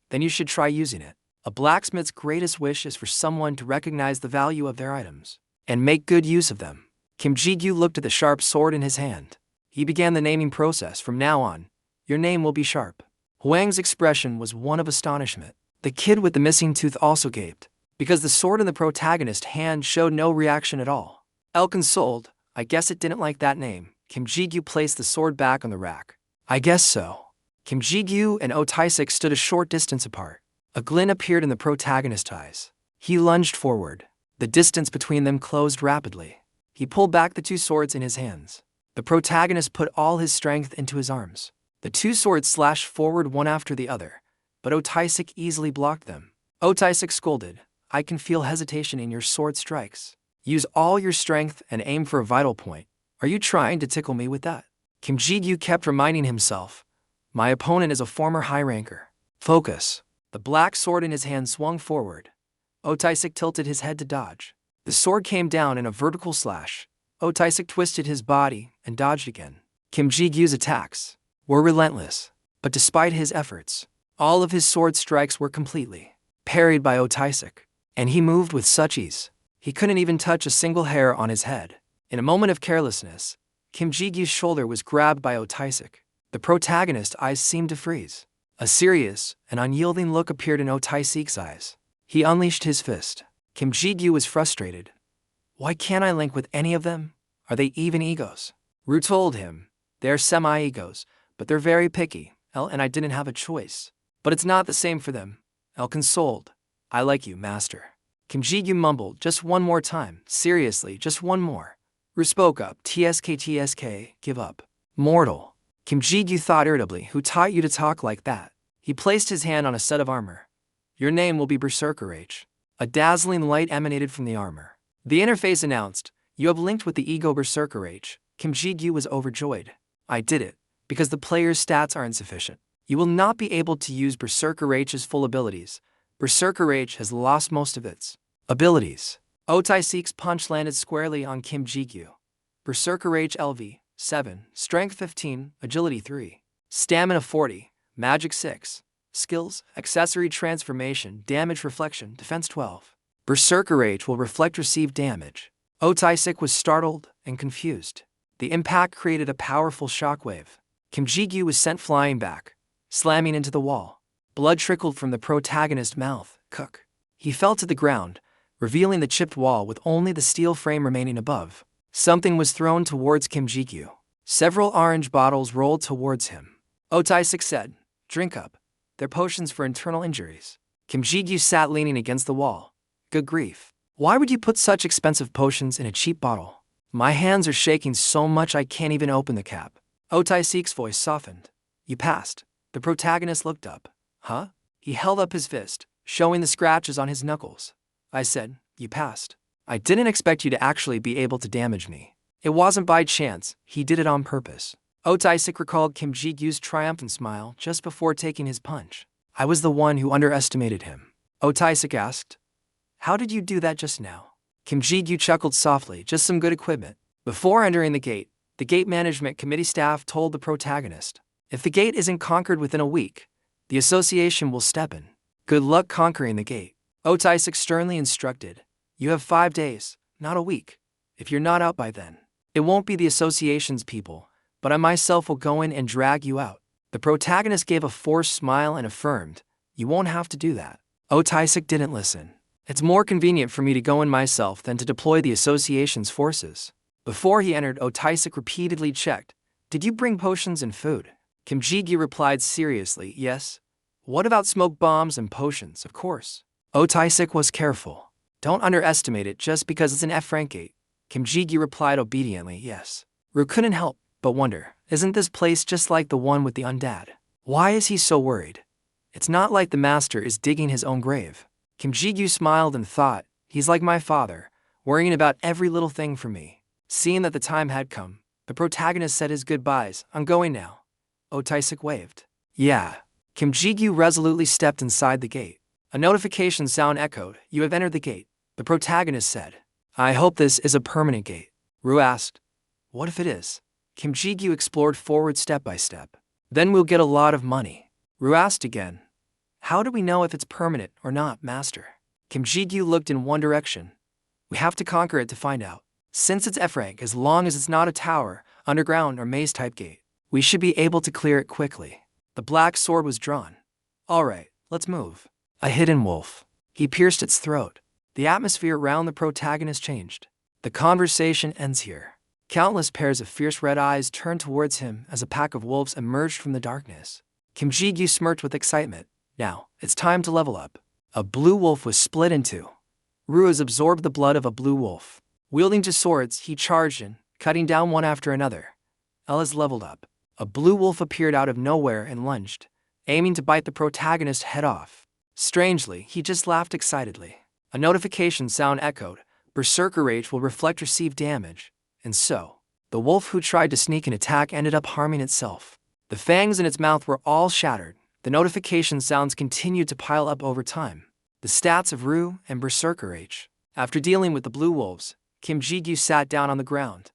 Then you should try using it. A blacksmith's greatest wish is for someone to recognize the value of their items and make good use of them. Kim Ji-gyu looked at the sharp sword in his hand. He began the naming process. From now on, your name will be Sharp. Hwang's expression was one of astonishment. The kid with the missing tooth also gaped, because the sword in the protagonist's hand showed no reaction at all. El consoled, I guess it didn't like that name. Kim Ji-gyu placed the sword back on the rack. I guess so. Kim Ji-gyu and Oh Tae-sik stood a short distance apart. A glint appeared in the protagonist's eyes. He lunged forward. The distance between them closed rapidly. He pulled back the two swords in his hands. The protagonist put all his strength into his arms. The two swords slashed forward one after the other, but Oh Tae-sik easily blocked them. Oh Tae-sik scolded, I can feel hesitation in your sword strikes. Use all your strength and aim for a vital point. Are you trying to tickle me with that? Kim Ji-gyu kept reminding himself. My opponent is a former high ranker. Focus. The black sword in his hand swung forward. Oh Tae-sik tilted his head to dodge. The sword came down in a vertical slash. Oh Tae-sik twisted his body and dodged again. Kim Ji-gyu's attacks were relentless, but despite his efforts, all of his sword strikes were completely parried by Oh Tae-sik, and he moved with such ease. He couldn't even touch a single hair on his head. In a moment of carelessness, Kim Ji-gyu's shoulder was grabbed by Oh Tae-sik. The protagonist's eyes seemed to freeze. A serious and unyielding look appeared in Oh Tae-sik's eyes. He unleashed his fist. Kim Ji-gyu was frustrated. Why can't I link with any of them? Are they even egos? Ru told him. They're semi-egos, but they're very picky, El, and I didn't have a choice. But it's not the same for them. El consoled. I like you, master. Kim Ji-gyu mumbled, just one more time. Seriously, just one more. Ru spoke up. TSK, give up. Mortal. Kim Ji-gyu thought irritably, who taught you to talk like that? He placed his hand on a set of armor. Your name will be Berserker H. A dazzling light emanated from the armor. The interface announced, you have linked with the ego Berserker H. Kim Ji-gyu was overjoyed. I did it, because the player's stats are insufficient. You will not be able to use Berserker H's full abilities. Berserker H has lost most of its abilities. Oh Tae-sik's punch landed squarely on Kim Ji-gyu. Berserker H LV, 7, Strength 15, Agility 3, Stamina 40, Magic 6, Skills, Accessory Transformation, Damage Reflection, Defense 12. Berserker H will reflect received damage. Oh Tae-sik was startled and confused. The impact created a powerful shockwave. Kim Ji-gyu was sent flying back, slamming into the wall. Blood trickled from the protagonist's mouth. Cook. He fell to the ground, revealing the chipped wall with only the steel frame remaining above. Something was thrown towards Kim Ji-gyu. Several orange bottles rolled towards him. Oh Tae-sik said, drink up. They're potions for internal injuries. Kim Ji-gyu sat leaning against the wall. Good grief. Why would you put such expensive potions in a cheap bottle? My hands are shaking so much I can't even open the cap. Oh Tae-sik's voice softened. You passed. The protagonist looked up. Huh? He held up his fist, showing the scratches on his knuckles. I said, you passed. I didn't expect you to actually be able to damage me. It wasn't by chance, he did it on purpose. Oh Tae-sik recalled Kim Ji-gyu's triumphant smile just before taking his punch. I was the one who underestimated him. Oh Tae-sik asked, how did you do that just now? Kim Ji-gyu chuckled softly, just some good equipment. Before entering the gate management committee staff told the protagonist, if the gate isn't conquered within a week, the association will step in. Good luck conquering the gate. Oh Tae-sik sternly instructed, you have 5 days, not a week. If you're not out by then, it won't be the association's people, but I myself will go in and drag you out. The protagonist gave a forced smile and affirmed, you won't have to do that. Oh Tae-sik didn't listen. It's more convenient for me to go in myself than to deploy the association's forces. Before he entered, Oh Tae-sik repeatedly checked, did you bring potions and food? Kim Ji-gyu replied seriously, yes. What about smoke bombs and potions, of course. Oh Tae-sik was careful. Don't underestimate it just because it's an F-rank gate. Kim Ji-gyu replied obediently, yes. Ru couldn't help but wonder, isn't this place just like the one with the undead? Why is he so worried? It's not like the master is digging his own grave. Kim Ji-gyu smiled and thought, he's like my father, worrying about every little thing for me. Seeing that the time had come, the protagonist said his goodbyes. I'm going now. Oh, Taisik waved. Yeah. Kim Ji-gyu resolutely stepped inside the gate. A notification sound echoed. You have entered the gate. The protagonist said. I hope this is a permanent gate. Ru asked. What if it is? Kim Ji-gyu explored forward step by step. Then we'll get a lot of money. Ru asked again. How do we know if it's permanent or not, master? Kim Ji-gyu looked in one direction. We have to conquer it to find out. Since it's F-rank, as long as it's not a tower, underground, or maze-type gate, we should be able to clear it quickly. The black sword was drawn. All right, let's move. A hidden wolf. He pierced its throat. The atmosphere around the protagonist changed. The conversation ends here. Countless pairs of fierce red eyes turned towards him as a pack of wolves emerged from the darkness. Kim Ji-gyu smirked with excitement. Now, it's time to level up. A blue wolf was split in two. Ru has absorbed the blood of a blue wolf. Wielding two swords, he charged in, cutting down one after another. L has leveled up. A blue wolf appeared out of nowhere and lunged, aiming to bite the protagonist's head off. Strangely, he just laughed excitedly. A notification sound echoed. Berserker Rage will reflect received damage. And so, the wolf who tried to sneak an attack ended up harming itself. The fangs in its mouth were all shattered. The notification sounds continued to pile up over time. The stats of Ru and Berserker Rage. After dealing with the blue wolves, Kim Ji-gyu sat down on the ground.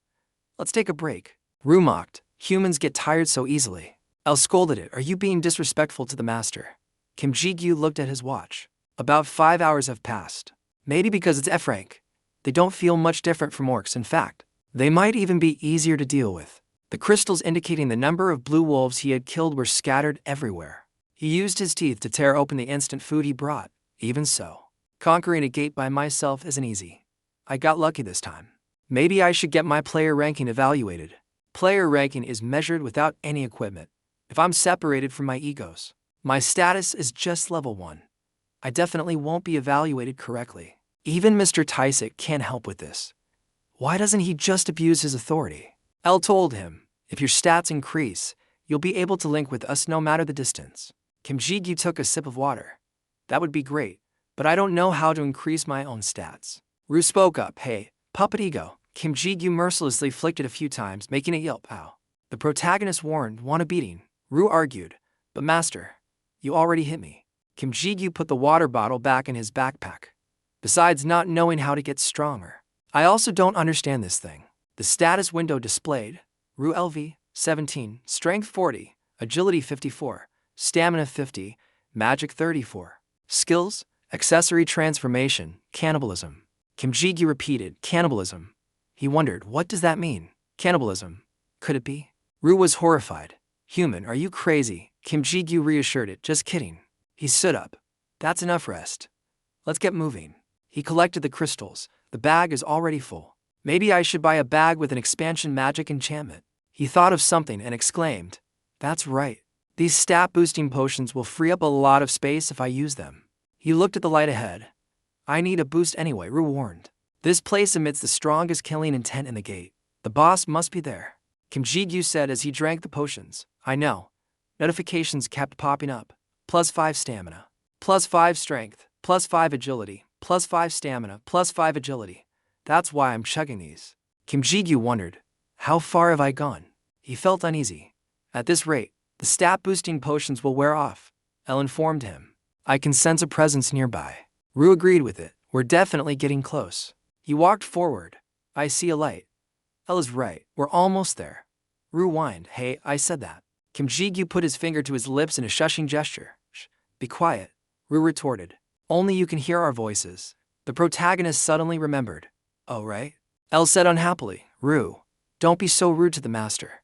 Let's take a break. Ru mocked. Humans get tired so easily. L scolded it. Are you being disrespectful to the master? Kim Ji-gyu looked at his watch. About 5 hours have passed. Maybe because it's F-rank. They don't feel much different from orcs. In fact, they might even be easier to deal with. The crystals indicating the number of blue wolves he had killed were scattered everywhere. He used his teeth to tear open the instant food he brought. Even so, conquering a gate by myself isn't easy. I got lucky this time. Maybe I should get my player ranking evaluated. Player ranking is measured without any equipment. If I'm separated from my egos, my status is just level 1. I definitely won't be evaluated correctly. Even Mr. Taisik can't help with this. Why doesn't he just abuse his authority? L told him, if your stats increase, you'll be able to link with us no matter the distance. Kim Ji-gyu took a sip of water. That would be great, but I don't know how to increase my own stats. Ru spoke up. Hey, puppet ego. Kim Ji-gyu mercilessly flicked it a few times, making it yelp. Ow. The protagonist warned, want a beating. Ru argued, but master, you already hit me. Kim Ji-gyu put the water bottle back in his backpack. Besides not knowing how to get stronger, I also don't understand this thing. The status window displayed, Ru LV, 17, Strength 40, Agility 54, Stamina 50, Magic 34. Skills, Accessory Transformation, Cannibalism. Kim Ji-gyu repeated, Cannibalism. He wondered, what does that mean? Cannibalism. Could it be? Ru was horrified. Human, are you crazy? Kim Ji-gyu reassured it, just kidding. He stood up. That's enough rest. Let's get moving. He collected the crystals. The bag is already full. Maybe I should buy a bag with an expansion magic enchantment. He thought of something and exclaimed, that's right. These stat-boosting potions will free up a lot of space if I use them. He looked at the light ahead. I need a boost anyway, Ru warned. This place emits the strongest killing intent in the gate. The boss must be there. Kim Ji-gyu said as he drank the potions. I know. Notifications kept popping up. +5 stamina. +5 strength. +5 agility. +5 stamina. +5 agility. That's why I'm chugging these. Kim Ji-gyu wondered, how far have I gone? He felt uneasy. At this rate, the stat-boosting potions will wear off. El informed him. I can sense a presence nearby. Ru agreed with it. We're definitely getting close. He walked forward. I see a light. El is right. We're almost there. Ru whined. Hey, I said that. Kim Ji-gyu put his finger to his lips in a shushing gesture. Shh, be quiet. Ru retorted. Only you can hear our voices. The protagonist suddenly remembered. Oh, right? El said unhappily. Ru, don't be so rude to the master.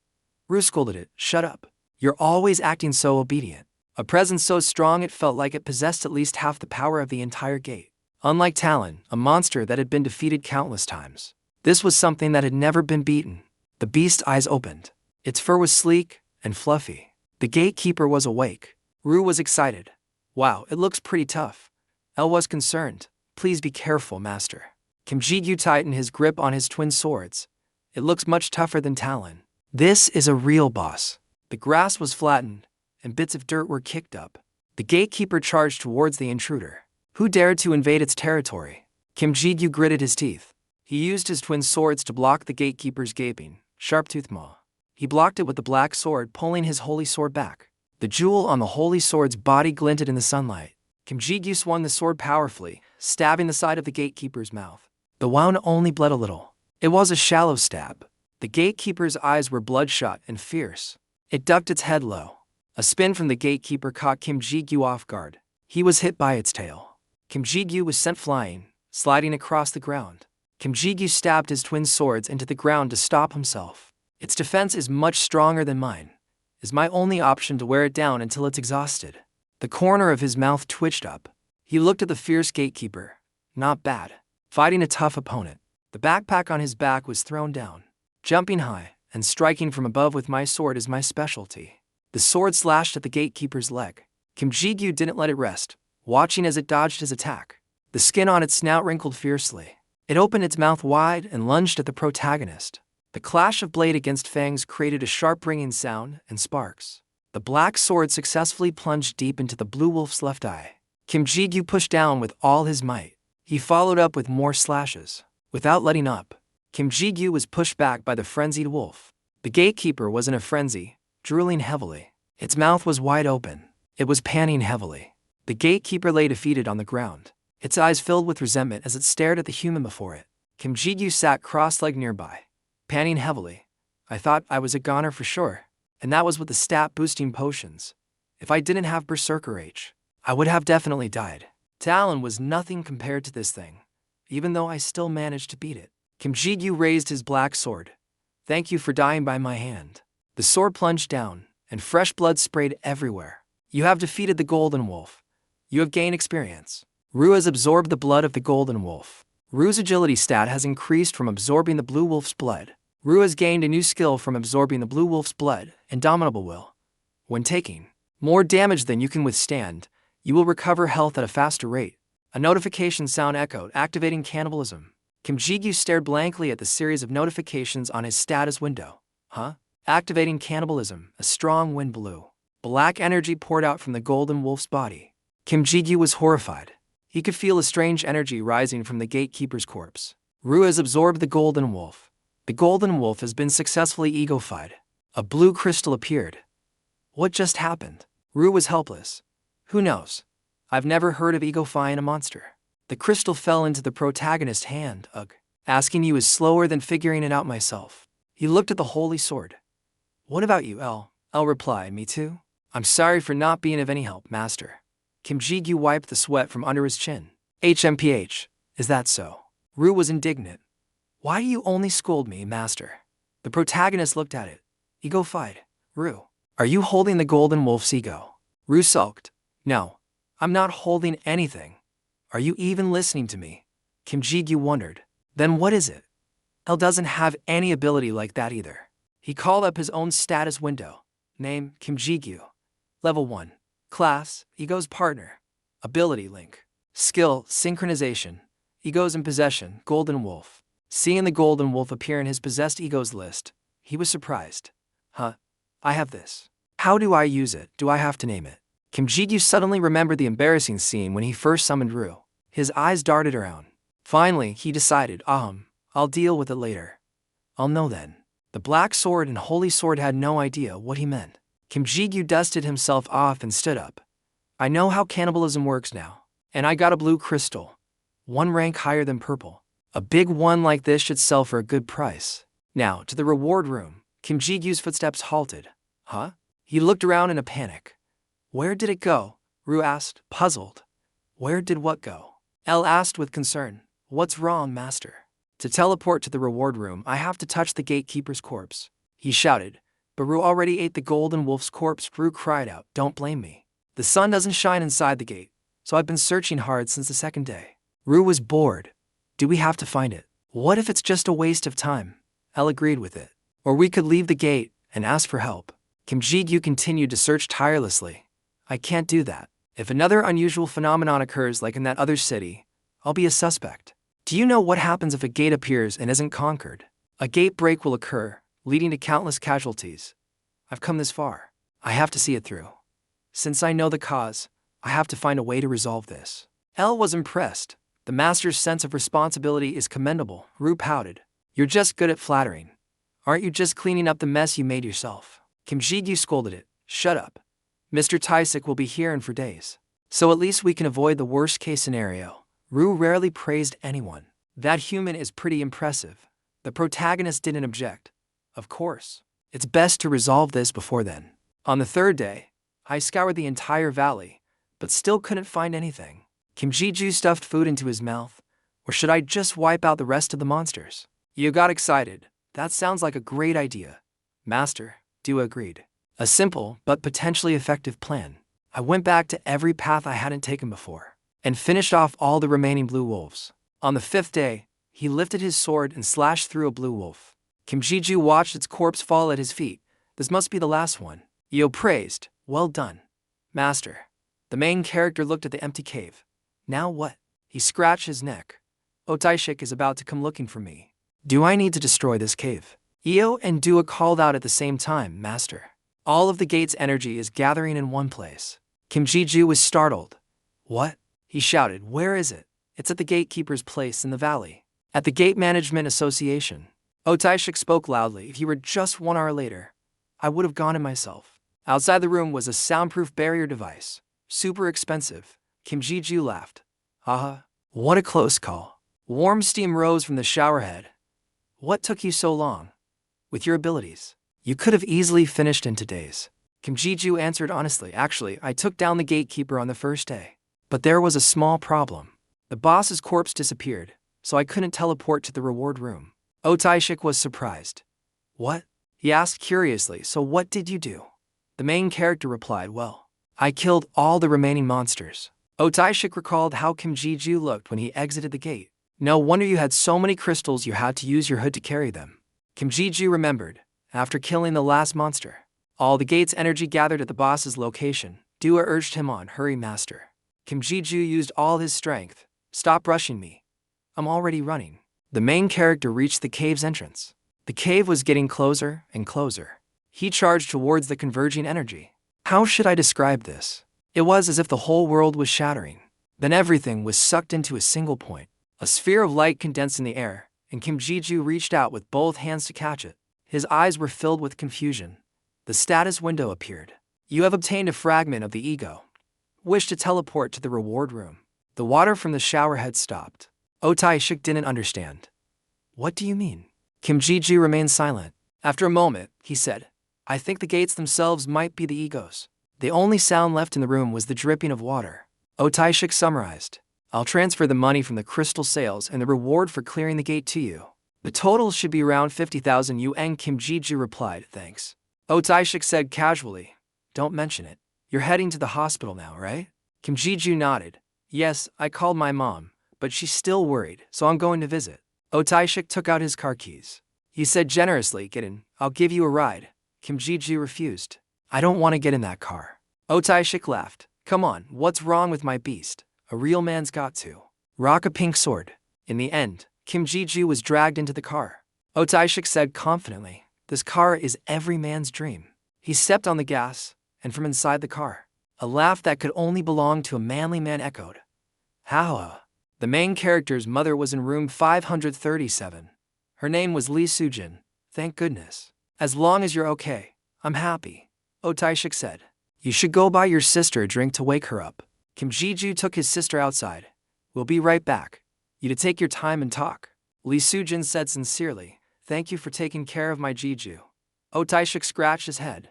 Ru scolded it. Shut up. You're always acting so obedient. A presence so strong it felt like it possessed at least half the power of the entire gate. Unlike Talon, a monster that had been defeated countless times, this was something that had never been beaten. The beast's eyes opened. Its fur was sleek and fluffy. The gatekeeper was awake. Ru was excited. Wow, it looks pretty tough. El was concerned. Please be careful, master. Kim Ji-gyu tightened his grip on his twin swords. It looks much tougher than Talon. This is a real boss. The grass was flattened, and bits of dirt were kicked up. The gatekeeper charged towards the intruder. Who dared to invade its territory? Kim Ji-gyu gritted his teeth. He used his twin swords to block the gatekeeper's gaping, sharp-toothed maw. He blocked it with the black sword, pulling his holy sword back. The jewel on the holy sword's body glinted in the sunlight. Kim Ji-gyu swung the sword powerfully, stabbing the side of the gatekeeper's mouth. The wound only bled a little. It was a shallow stab. The gatekeeper's eyes were bloodshot and fierce. It ducked its head low. A spin from the gatekeeper caught Kim Ji-gyu off guard. He was hit by its tail. Kim Ji-gyu was sent flying, sliding across the ground. Kim Ji-gyu stabbed his twin swords into the ground to stop himself. Its defense is much stronger than mine. Is my only option to wear it down until it's exhausted. The corner of his mouth twitched up. He looked at the fierce gatekeeper. Not bad. Fighting a tough opponent. The backpack on his back was thrown down. Jumping high and striking from above with my sword is my specialty. The sword slashed at the gatekeeper's leg. Kim Ji-gyu didn't let it rest, watching as it dodged his attack. The skin on its snout wrinkled fiercely. It opened its mouth wide and lunged at the protagonist. The clash of blade against fangs created a sharp ringing sound and sparks. The black sword successfully plunged deep into the blue wolf's left eye. Kim Ji-gyu pushed down with all his might. He followed up with more slashes. Without letting up, Kim Ji-gyu was pushed back by the frenzied wolf. The gatekeeper was in a frenzy, drooling heavily. Its mouth was wide open. It was panting heavily. The gatekeeper lay defeated on the ground. Its eyes filled with resentment as it stared at the human before it. Kim Ji-gyu sat cross-legged nearby, panting heavily. I thought I was a goner for sure. And that was with the stat-boosting potions. If I didn't have Berserker H, I would have definitely died. Talon was nothing compared to this thing, even though I still managed to beat it. Kim Ji-gyu raised his black sword. Thank you for dying by my hand. The sword plunged down, and fresh blood sprayed everywhere. You have defeated the Golden Wolf. You have gained experience. Ru has absorbed the blood of the Golden Wolf. Ru's agility stat has increased from absorbing the Blue Wolf's blood. Ru has gained a new skill from absorbing the Blue Wolf's blood, Indomitable Will. When taking more damage than you can withstand, you will recover health at a faster rate. A notification sound echoed, activating cannibalism. Kim Ji-gyu stared blankly at the series of notifications on his status window. Huh? Activating cannibalism, a strong wind blew. Black energy poured out from the Golden Wolf's body. Kim Ji-gyu was horrified. He could feel a strange energy rising from the gatekeeper's corpse. Ru has absorbed the Golden Wolf. The Golden Wolf has been successfully egofied. A blue crystal appeared. What just happened? Ru was helpless. Who knows? I've never heard of egofying a monster. The crystal fell into the protagonist's hand. Ugh. Asking you is slower than figuring it out myself. He looked at the holy sword. What about you, L? L replied, me too. I'm sorry for not being of any help, master. Kim Ji-gyu wiped the sweat from under his chin. HMPH, is that so? Ru was indignant. Why do you only scold me, master? The protagonist looked at it. Ego-fied. Ru, are you holding the Golden Wolf's ego? Ru sulked. No, I'm not holding anything. Are you even listening to me? Kim Ji-gyu wondered. Then what is it? L doesn't have any ability like that either. He called up his own status window. Name, Kim Ji-gyu. Level 1. Class, Ego's partner. Ability link. Skill, synchronization. Egos in possession, Golden Wolf. Seeing the Golden Wolf appear in his possessed egos list, he was surprised. Huh? I have this. How do I use it? Do I have to name it? Kim Ji-gyu suddenly remembered the embarrassing scene when he first summoned Ru. His eyes darted around. Finally, he decided, I'll deal with it later. I'll know then. The black sword and holy sword had no idea what he meant. Kim Ji-gyu dusted himself off and stood up. I know how cannibalism works now. And I got a blue crystal. One rank higher than purple. A big one like this should sell for a good price. Now, to the reward room. Kim Ji-gyu's footsteps halted. Huh? He looked around in a panic. Where did it go? Ru asked, puzzled. Where did what go? L asked with concern. What's wrong, master? To teleport to the reward room, I have to touch the gatekeeper's corpse. He shouted. But Ru already ate the Golden Wolf's corpse. Ru cried out, don't blame me. The sun doesn't shine inside the gate, so I've been searching hard since the second day. Ru was bored. Do we have to find it? What if it's just a waste of time? L agreed with it. Or we could leave the gate and ask for help. Kim Ji-gyu continued to search tirelessly. I can't do that. If another unusual phenomenon occurs like in that other city, I'll be a suspect. Do you know what happens if a gate appears and isn't conquered? A gate break will occur, leading to countless casualties. I've come this far. I have to see it through. Since I know the cause, I have to find a way to resolve this. L was impressed. The master's sense of responsibility is commendable, Ru pouted. You're just good at flattering. Aren't you just cleaning up the mess you made yourself? Kim Ji-gyu scolded it. Shut up. Mr. Taisik will be here in for days. So at least we can avoid the worst case scenario. Ru rarely praised anyone. That human is pretty impressive. The protagonist didn't object. Of course. It's best to resolve this before then. On the third day, I scoured the entire valley, but still couldn't find anything. Kim Ji-gyu stuffed food into his mouth. Or should I just wipe out the rest of the monsters? You got excited. That sounds like a great idea. Master, Du agreed. A simple but potentially effective plan. I went back to every path I hadn't taken before, and finished off all the remaining blue wolves. On the fifth day, he lifted his sword and slashed through a blue wolf. Kim Ji-gyu watched its corpse fall at his feet. This must be the last one. Io praised. Well done. Master. The main character looked at the empty cave. Now what? He scratched his neck. Otaishik is about to come looking for me. Do I need to destroy this cave? Io and Dua called out at the same time, Master. All of the gate's energy is gathering in one place. Kim Ji-gyu was startled. What? He shouted. Where is it? It's at the gatekeeper's place in the valley. At the Gate Management Association. Otaishik spoke loudly. If you were just 1 hour later, I would have gone in myself. Outside the room was a soundproof barrier device. Super expensive. Kim Ji-gyu laughed. Haha. What a close call. Warm steam rose from the showerhead. What took you so long? With your abilities, you could have easily finished in 2 days. Kim Ji-gyu answered honestly. Actually, I took down the gatekeeper on the first day. But there was a small problem. The boss's corpse disappeared, so I couldn't teleport to the reward room. Otaishik was surprised. What? He asked curiously. So what did you do? The main character replied, well, I killed all the remaining monsters. Otaishik recalled how Kim Ji-gyu looked when he exited the gate. No wonder you had so many crystals you had to use your hood to carry them. Kim Ji-gyu remembered. After killing the last monster, all the gate's energy gathered at the boss's location. Dua urged him on. Hurry, master. Kim Ji-gyu used all his strength. Stop rushing me. I'm already running. The main character reached the cave's entrance. The cave was getting closer and closer. He charged towards the converging energy. How should I describe this? It was as if the whole world was shattering. Then everything was sucked into a single point. A sphere of light condensed in the air, and Kim Ji-gyu reached out with both hands to catch it. His eyes were filled with confusion. The status window appeared. You have obtained a fragment of the ego. Wish to teleport to the reward room. The water from the shower had stopped. Otaishik didn't understand. What do you mean? Kim Ji-gyu remained silent. After a moment, he said, I think the gates themselves might be the egos. The only sound left in the room was the dripping of water. Otaishik summarized. I'll transfer the money from the crystal sales and the reward for clearing the gate to you. The total should be around 50,000 yuan. Kim Ji-gyu replied, thanks. Otaishik said casually, don't mention it. You're heading to the hospital now, right? Kim Ji-gyu nodded. Yes, I called my mom, but she's still worried, so I'm going to visit. Otaishik took out his car keys. He said generously, get in, I'll give you a ride. Kim Ji-gyu refused. I don't want to get in that car. Otaishik laughed. Come on, what's wrong with my beast? A real man's got to rock a pink sword. In the end, Kim Ji-gyu was dragged into the car. Otaishik said confidently, this car is every man's dream. He stepped on the gas, and from inside the car, a laugh that could only belong to a manly man echoed. Ha. The main character's mother was in room 537. Her name was Su Jang. Thank goodness. As long as you're okay, I'm happy, Otaishik said. You should go buy your sister a drink to wake her up. Kim Ji-gyu took his sister outside. We'll be right back. You to take your time and talk. Su Jang said sincerely. Thank you for taking care of my Ji-gyu. Otaishik scratched his head.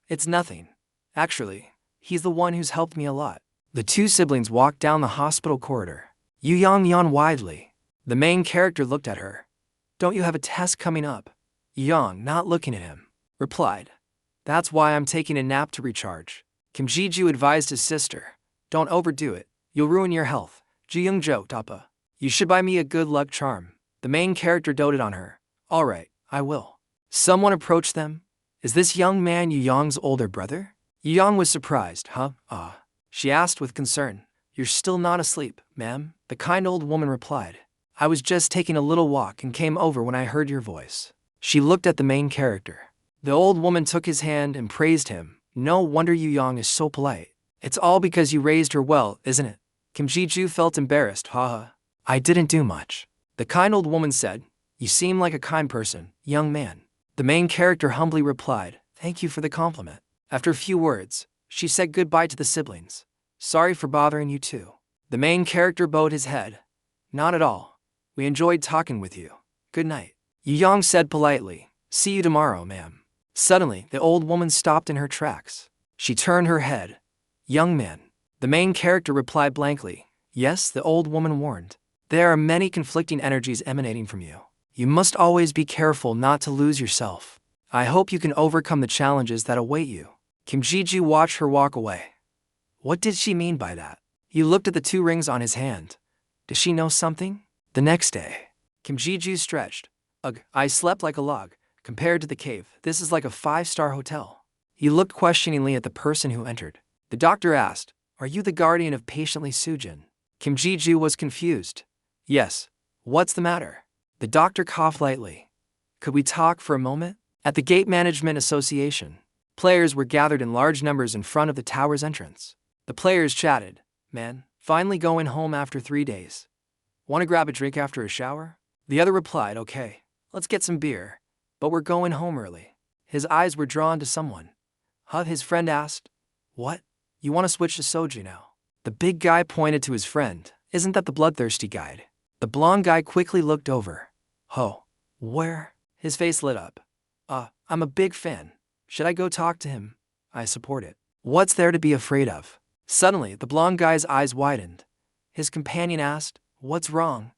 It's nothing. Actually, he's the one who's helped me a lot. The two siblings walked down the hospital corridor. Yu Yang yawned widely. The main character looked at her. Don't you have a test coming up? Yang, not looking at him, replied. That's why I'm taking a nap to recharge. Kim Ji-gyu advised his sister. Don't overdo it. You'll ruin your health. Ji-young joked, Appa. You should buy me a good luck charm. The main character doted on her. All right, I will. Someone approached them. Is this young man Yu Yang's older brother? Yu Yang was surprised. She asked with concern. You're still not asleep, ma'am, the kind old woman replied. I was just taking a little walk and came over when I heard your voice. She looked at the main character. The old woman took his hand and praised him. No wonder Yu Yang is so polite. It's all because you raised her well, isn't it? Kim Ji-ju felt embarrassed. Haha. I didn't do much. The kind old woman said. You seem like a kind person, young man. The main character humbly replied, thank you for the compliment. After a few words, she said goodbye to the siblings. Sorry for bothering you too. The main character bowed his head. Not at all. We enjoyed talking with you. Good night. Yu Yang said politely. See you tomorrow, ma'am. Suddenly, the old woman stopped in her tracks. She turned her head. Young man. The main character replied blankly. Yes, the old woman warned. There are many conflicting energies emanating from you. You must always be careful not to lose yourself. I hope you can overcome the challenges that await you. Kim Ji-ju watched her walk away. What did she mean by that? He looked at the 2 rings on his hand. Does she know something? The next day, Kim Ji-ju stretched. Ugh, I slept like a log. Compared to the cave, this is like a 5-star hotel. He looked questioningly at the person who entered. The doctor asked, are you the guardian of patiently Su Jang? Kim Ji-ju was confused. Yes. What's the matter? The doctor coughed lightly. Could we talk for a moment? At the Gate Management Association, players were gathered in large numbers in front of the tower's entrance. The players chatted. Man, finally going home after 3 days. Want to grab a drink after a shower? The other replied, okay, let's get some beer. But we're going home early. His eyes were drawn to someone. His friend asked, what? You want to switch to soju now? The big guy pointed to his friend. Isn't that the bloodthirsty guide? The blonde guy quickly looked over. Where? His face lit up. I'm a big fan. Should I go talk to him? I support it. What's there to be afraid of? Suddenly, the blonde guy's eyes widened. His companion asked, what's wrong?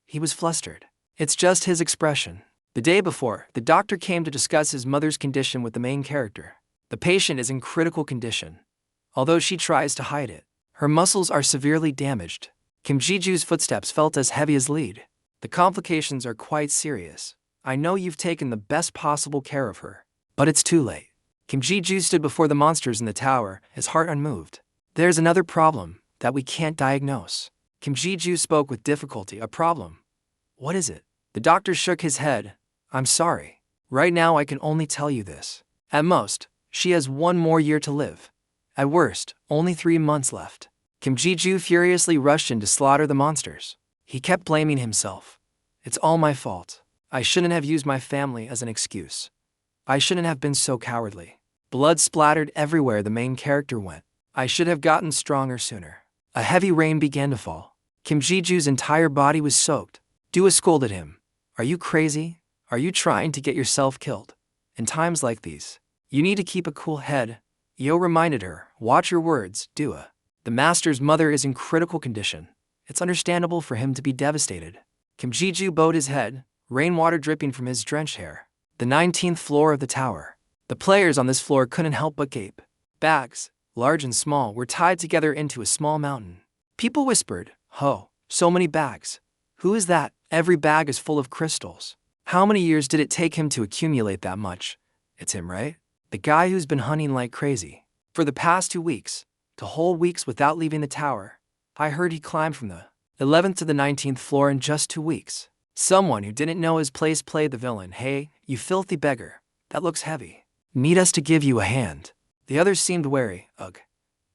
He was flustered. It's just his expression. The day before, the doctor came to discuss his mother's condition with the main character. The patient is in critical condition. Although she tries to hide it, her muscles are severely damaged. Kim Ji-ju's footsteps felt as heavy as lead. The complications are quite serious. I know you've taken the best possible care of her, but it's too late. Kim Ji-ju stood before the monsters in the tower, his heart unmoved. There's another problem that we can't diagnose. Kim Ji-ju spoke with difficulty. A problem? What is it? The doctor shook his head. I'm sorry. Right now I can only tell you this. At most, she has 1 more year to live. At worst, only 3 months left. Kim Ji-ju furiously rushed in to slaughter the monsters. He kept blaming himself. It's all my fault. I shouldn't have used my family as an excuse. I shouldn't have been so cowardly. Blood splattered everywhere the main character went. I should have gotten stronger sooner. A heavy rain began to fall. Kim Ji-ju's entire body was soaked. Dua scolded him. Are you crazy? Are you trying to get yourself killed? In times like these, you need to keep a cool head. Yo reminded her, watch your words, Dua. The master's mother is in critical condition. It's understandable for him to be devastated. Kim Ji-ju bowed his head, rainwater dripping from his drenched hair. The 19th floor of the tower. The players on this floor couldn't help but gape. Bags, large and small, were tied together into a small mountain. People whispered, so many bags. Who is that? Every bag is full of crystals. How many years did it take him to accumulate that much? It's him, right? The guy who's been hunting like crazy. For the past 2 weeks, to whole weeks without leaving the tower. I heard he climbed from the 11th to the 19th floor in just 2 weeks. Someone who didn't know his place played the villain. Hey, you filthy beggar. That looks heavy. Need us to give you a hand. The others seemed wary. Ugh.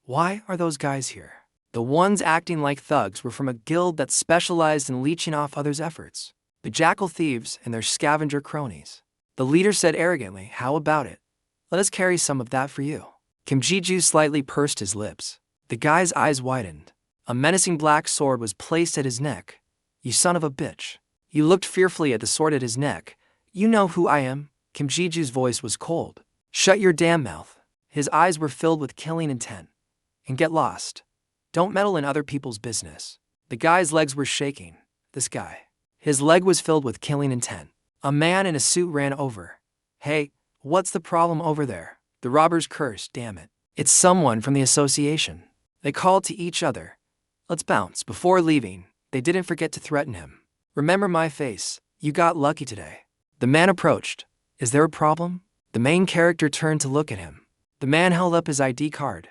Why are those guys here? The ones acting like thugs were from a guild that specialized in leeching off others' efforts. The jackal thieves and their scavenger cronies. The leader said arrogantly, how about it? Let us carry some of that for you. Kim Ji-ju slightly pursed his lips. The guy's eyes widened. A menacing black sword was placed at his neck. You son of a bitch. He looked fearfully at the sword at his neck. You know who I am? Kim Ji-ju's voice was cold. Shut your damn mouth. His eyes were filled with killing intent. And get lost. Don't meddle in other people's business. The guy's legs were shaking. This guy. His leg was filled with killing intent. A man in a suit ran over. Hey, what's the problem over there? The robbers cursed, damn it. It's someone from the association. They called to each other. Let's bounce. Before leaving, they didn't forget to threaten him. Remember my face. You got lucky today. The man approached. Is there a problem? The main character turned to look at him. The man held up his ID card.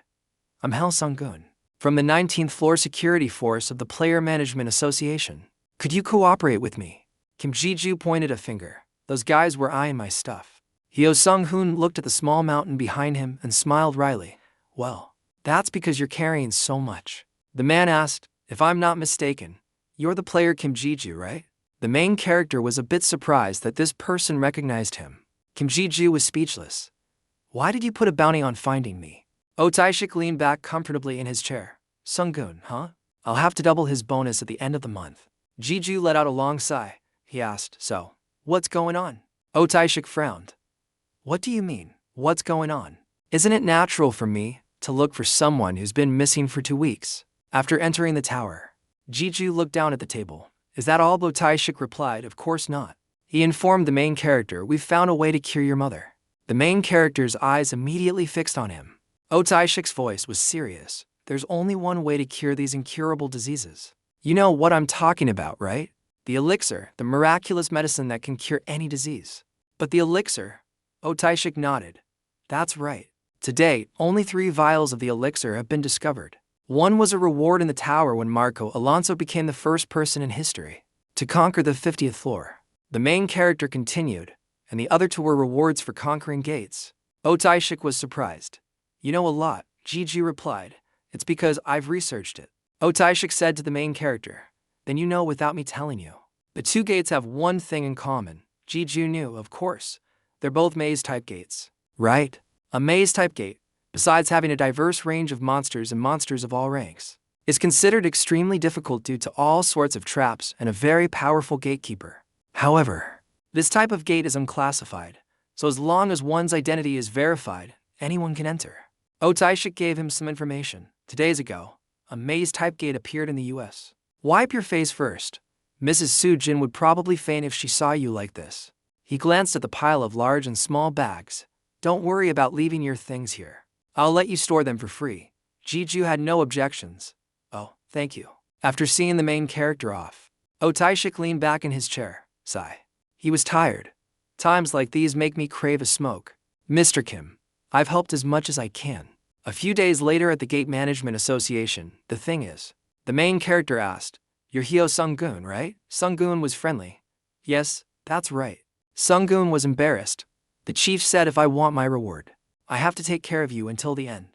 I'm Hell Sung-gun. From the 19th floor security force of the Player Management Association. Could you cooperate with me? Kim Ji-ju pointed a finger. Those guys were eyeing my stuff. Hyo Sung-hoon looked at the small mountain behind him and smiled wryly. Well, that's because you're carrying so much. The man asked, if I'm not mistaken, you're the player Kim Ji-ju, right? The main character was a bit surprised that this person recognized him. Kim Ji-ju was speechless. Why did you put a bounty on finding me? Oh Tae-shik leaned back comfortably in his chair. Sung-gun, huh? I'll have to double his bonus at the end of the month. Ji-ju let out a long sigh. He asked, so, what's going on? Oh Tae-shik frowned. What do you mean, what's going on? Isn't it natural for me to look for someone who's been missing for 2 weeks? After entering the tower, Ji-ju looked down at the table. Is that all? Oh Tae-shik replied, of course not. He informed the main character, we've found a way to cure your mother. The main character's eyes immediately fixed on him. Oh Tae-shik's voice was serious. There's only one way to cure these incurable diseases. You know what I'm talking about, right? The elixir, the miraculous medicine that can cure any disease. But the elixir? Oh Tae-shik nodded. That's right. To date, only 3 vials of the elixir have been discovered. One was a reward in the tower when Marco Alonso became the first person in history to conquer the 50th floor. The main character continued, and the other 2 were rewards for conquering gates. Oh Tae-shik was surprised. You know a lot, Ji-ju replied. It's because I've researched it. Oh Tae-shik said to the main character. Then you know without me telling you. The 2 gates have one thing in common. Ji-ju knew, of course. They're both maze-type gates. Right? A maze-type gate, besides having a diverse range of monsters and monsters of all ranks, is considered extremely difficult due to all sorts of traps and a very powerful gatekeeper. However, this type of gate is unclassified, so as long as one's identity is verified, anyone can enter. Oh Tae-shik gave him some information. 2 days ago, a maze-type gate appeared in the US. Wipe your face first. Mrs. Su Jang would probably faint if she saw you like this. He glanced at the pile of large and small bags. Don't worry about leaving your things here. I'll let you store them for free. Ji-ju had no objections. Oh, thank you. After seeing the main character off, Oh Tae-shik leaned back in his chair. Sigh. He was tired. Times like these make me crave a smoke. Mr. Kim, I've helped as much as I can. A few days later at the Gate Management Association, the thing is, the main character asked, you're Hyo Sung-gun, right? Sung-gun was friendly. Yes, that's right. Sung-gun was embarrassed. The chief said if I want my reward, I have to take care of you until the end.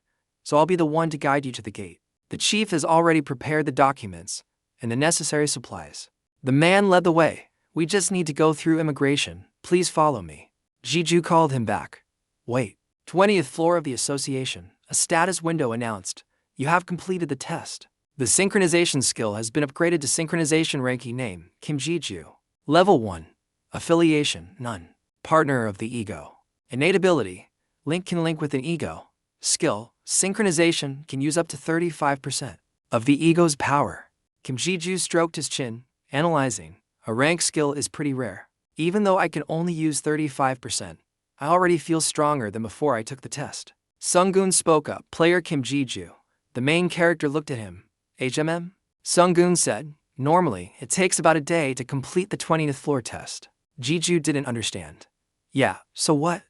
So I'll be the one to guide you to the gate. The chief has already prepared the documents and the necessary supplies. The man led the way. We just need to go through immigration. Please follow me. Ji-ju called him back. Wait. 20th floor of the association. A status window announced, you have completed the test. The synchronization skill has been upgraded to synchronization ranking name, Kim Ji-ju. Level 1. Affiliation, none. Partner of the ego. Innate ability, link can link with an ego. Skill, synchronization can use up to 35% of the ego's power. Kim Ji-ju stroked his chin, analyzing. A rank skill is pretty rare. Even though I can only use 35%, I already feel stronger than before I took the test. Sung-gun spoke up. Player Kim Ji-ju. The main character looked at him. HMM? Sung-gun said, normally, it takes about a day to complete the 20th floor test. Ji-ju didn't understand. Yeah, so what?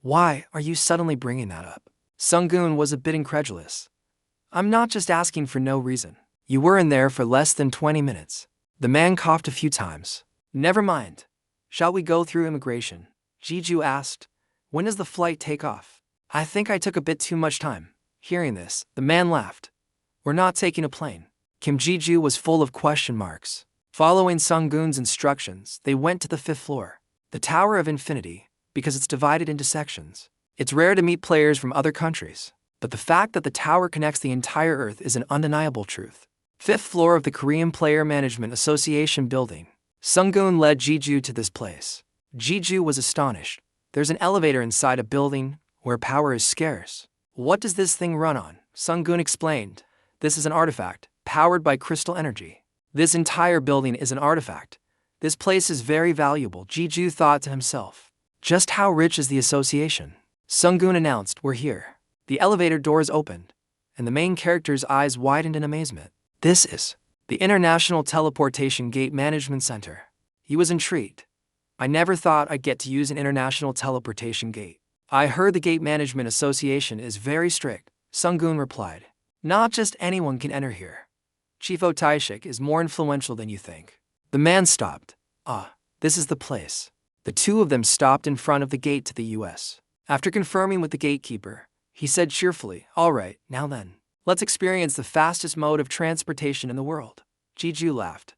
Why are you suddenly bringing that up? Sung-gun was a bit incredulous. I'm not just asking for no reason. You were in there for less than 20 minutes. The man coughed a few times. Never mind. Shall we go through immigration? Ji-ju asked. When does the flight take off? I think I took a bit too much time. Hearing this, the man laughed. We're not taking a plane. Kim Ji-ju was full of question marks. Following Sung-gun's instructions, they went to the 5th floor, the Tower of Infinity, because it's divided into sections. It's rare to meet players from other countries, but the fact that the tower connects the entire Earth is an undeniable truth. 5th floor of the Korean Player Management Association building. Sung-gun led Ji-ju to this place. Ji-ju was astonished. There's an elevator inside a building where power is scarce. What does this thing run on? Sung-gun explained. This is an artifact, powered by crystal energy. This entire building is an artifact. This place is very valuable, Ji-ju thought to himself. Just how rich is the association? Sung-gun announced, we're here. The elevator doors opened, and the main character's eyes widened in amazement. This is the International Teleportation Gate Management Center. He was intrigued. I never thought I'd get to use an international teleportation gate. I heard the Gate Management Association is very strict, Sung-gun replied. Not just anyone can enter here. Chief Taishik is more influential than you think. The man stopped. Ah, this is the place. The two of them stopped in front of the gate to the US. After confirming with the gatekeeper, he said cheerfully, "All right, now then, let's experience the fastest mode of transportation in the world." Jeju laughed.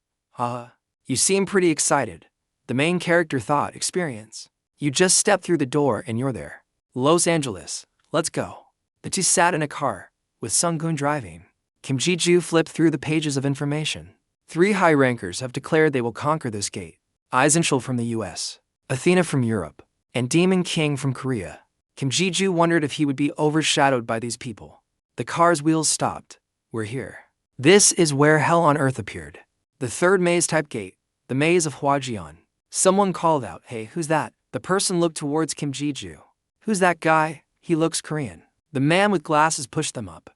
You seem pretty excited. The main character thought, experience. You just step through the door and you're there. Los Angeles, let's go. The two sat in a car, with Sunggun driving. Kim Jeju flipped through the pages of information. 3 high rankers have declared they will conquer this gate. Eisenschel from the US, Athena from Europe, and Demon King from Korea. Kim Jeju wondered if he would be overshadowed by these people. The car's wheels stopped. We're here. This is where hell on earth appeared. The third maze-type gate, the maze of Hwajian. Someone called out, "Hey, who's that?" The person looked towards Kim Jeju. "Who's that guy? He looks Korean." The man with glasses pushed them up.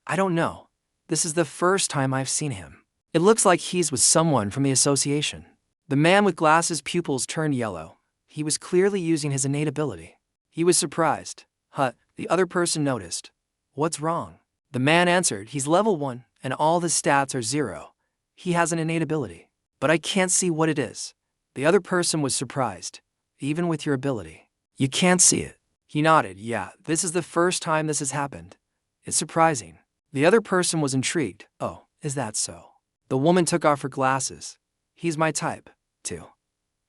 "I don't know. This is the first time I've seen him. It looks like he's with someone from the association." The man with glasses' pupils turned yellow. He was clearly using his innate ability. He was surprised. The other person noticed. "What's wrong?" The man answered, "He's level 1, and all the stats are 0. He has an innate ability. But I can't see what it is." The other person was surprised. "Even with your ability, you can't see it." He nodded. "Yeah, this is the first time this has happened. It's surprising." The other person was intrigued. "Oh, is that so?" The woman took off her glasses. "He's my type, too."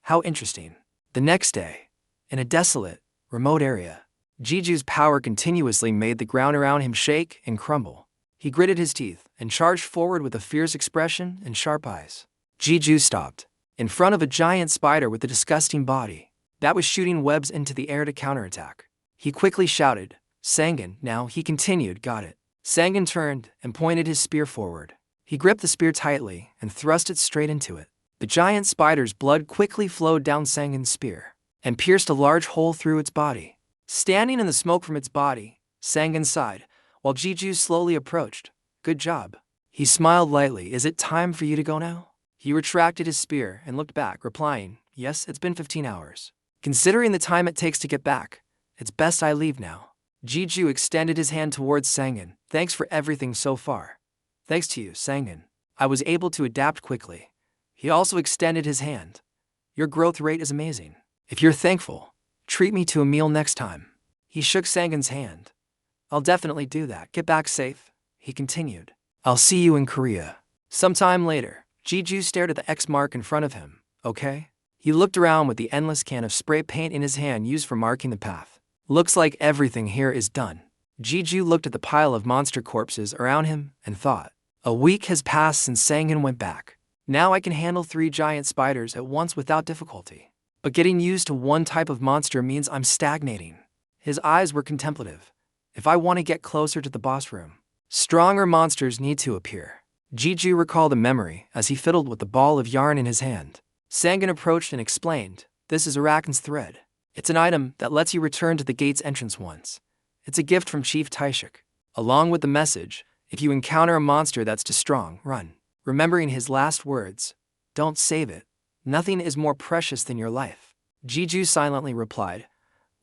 "How interesting." The next day, in a desolate, remote area, Jeju's power continuously made the ground around him shake and crumble. He gritted his teeth and charged forward with a fierce expression and sharp eyes. Jeju stopped in front of a giant spider with a disgusting body that was shooting webs into the air to counterattack. He quickly shouted, "Sangan!" Now, he continued, "Got it." Sangan turned and pointed his spear forward. He gripped the spear tightly and thrust it straight into it. The giant spider's blood quickly flowed down Sangan's spear and pierced a large hole through its body. Standing in the smoke from its body, Sangan sighed, while Jeju slowly approached. "Good job." He smiled lightly. "Is it time for you to go now?" He retracted his spear and looked back, replying, "Yes, it's been 15 hours. Considering the time it takes to get back, it's best I leave now." Jeju extended his hand towards Sangan. "Thanks for everything so far." "Thanks to you, Sangan. I was able to adapt quickly." He also extended his hand. "Your growth rate is amazing. If you're thankful, treat me to a meal next time." He shook Sangan's hand. "I'll definitely do that. Get back safe," he continued. "I'll see you in Korea." Sometime later, Jeju stared at the X mark in front of him. "Okay?" He looked around with the endless can of spray paint in his hand used for marking the path. "Looks like everything here is done." Jeju looked at the pile of monster corpses around him and thought, "A week has passed since Sangan went back. Now I can handle 3 giant spiders at once without difficulty. But getting used to one type of monster means I'm stagnating." His eyes were contemplative. "If I want to get closer to the boss room, stronger monsters need to appear." Jeju recalled a memory as he fiddled with the ball of yarn in his hand. Sangan approached and explained, "This is Arakan's thread. It's an item that lets you return to the gate's entrance once. It's a gift from Chief Taishik. Along with the message, if you encounter a monster that's too strong, run." Remembering his last words, "Don't save it. Nothing is more precious than your life." Jeju silently replied,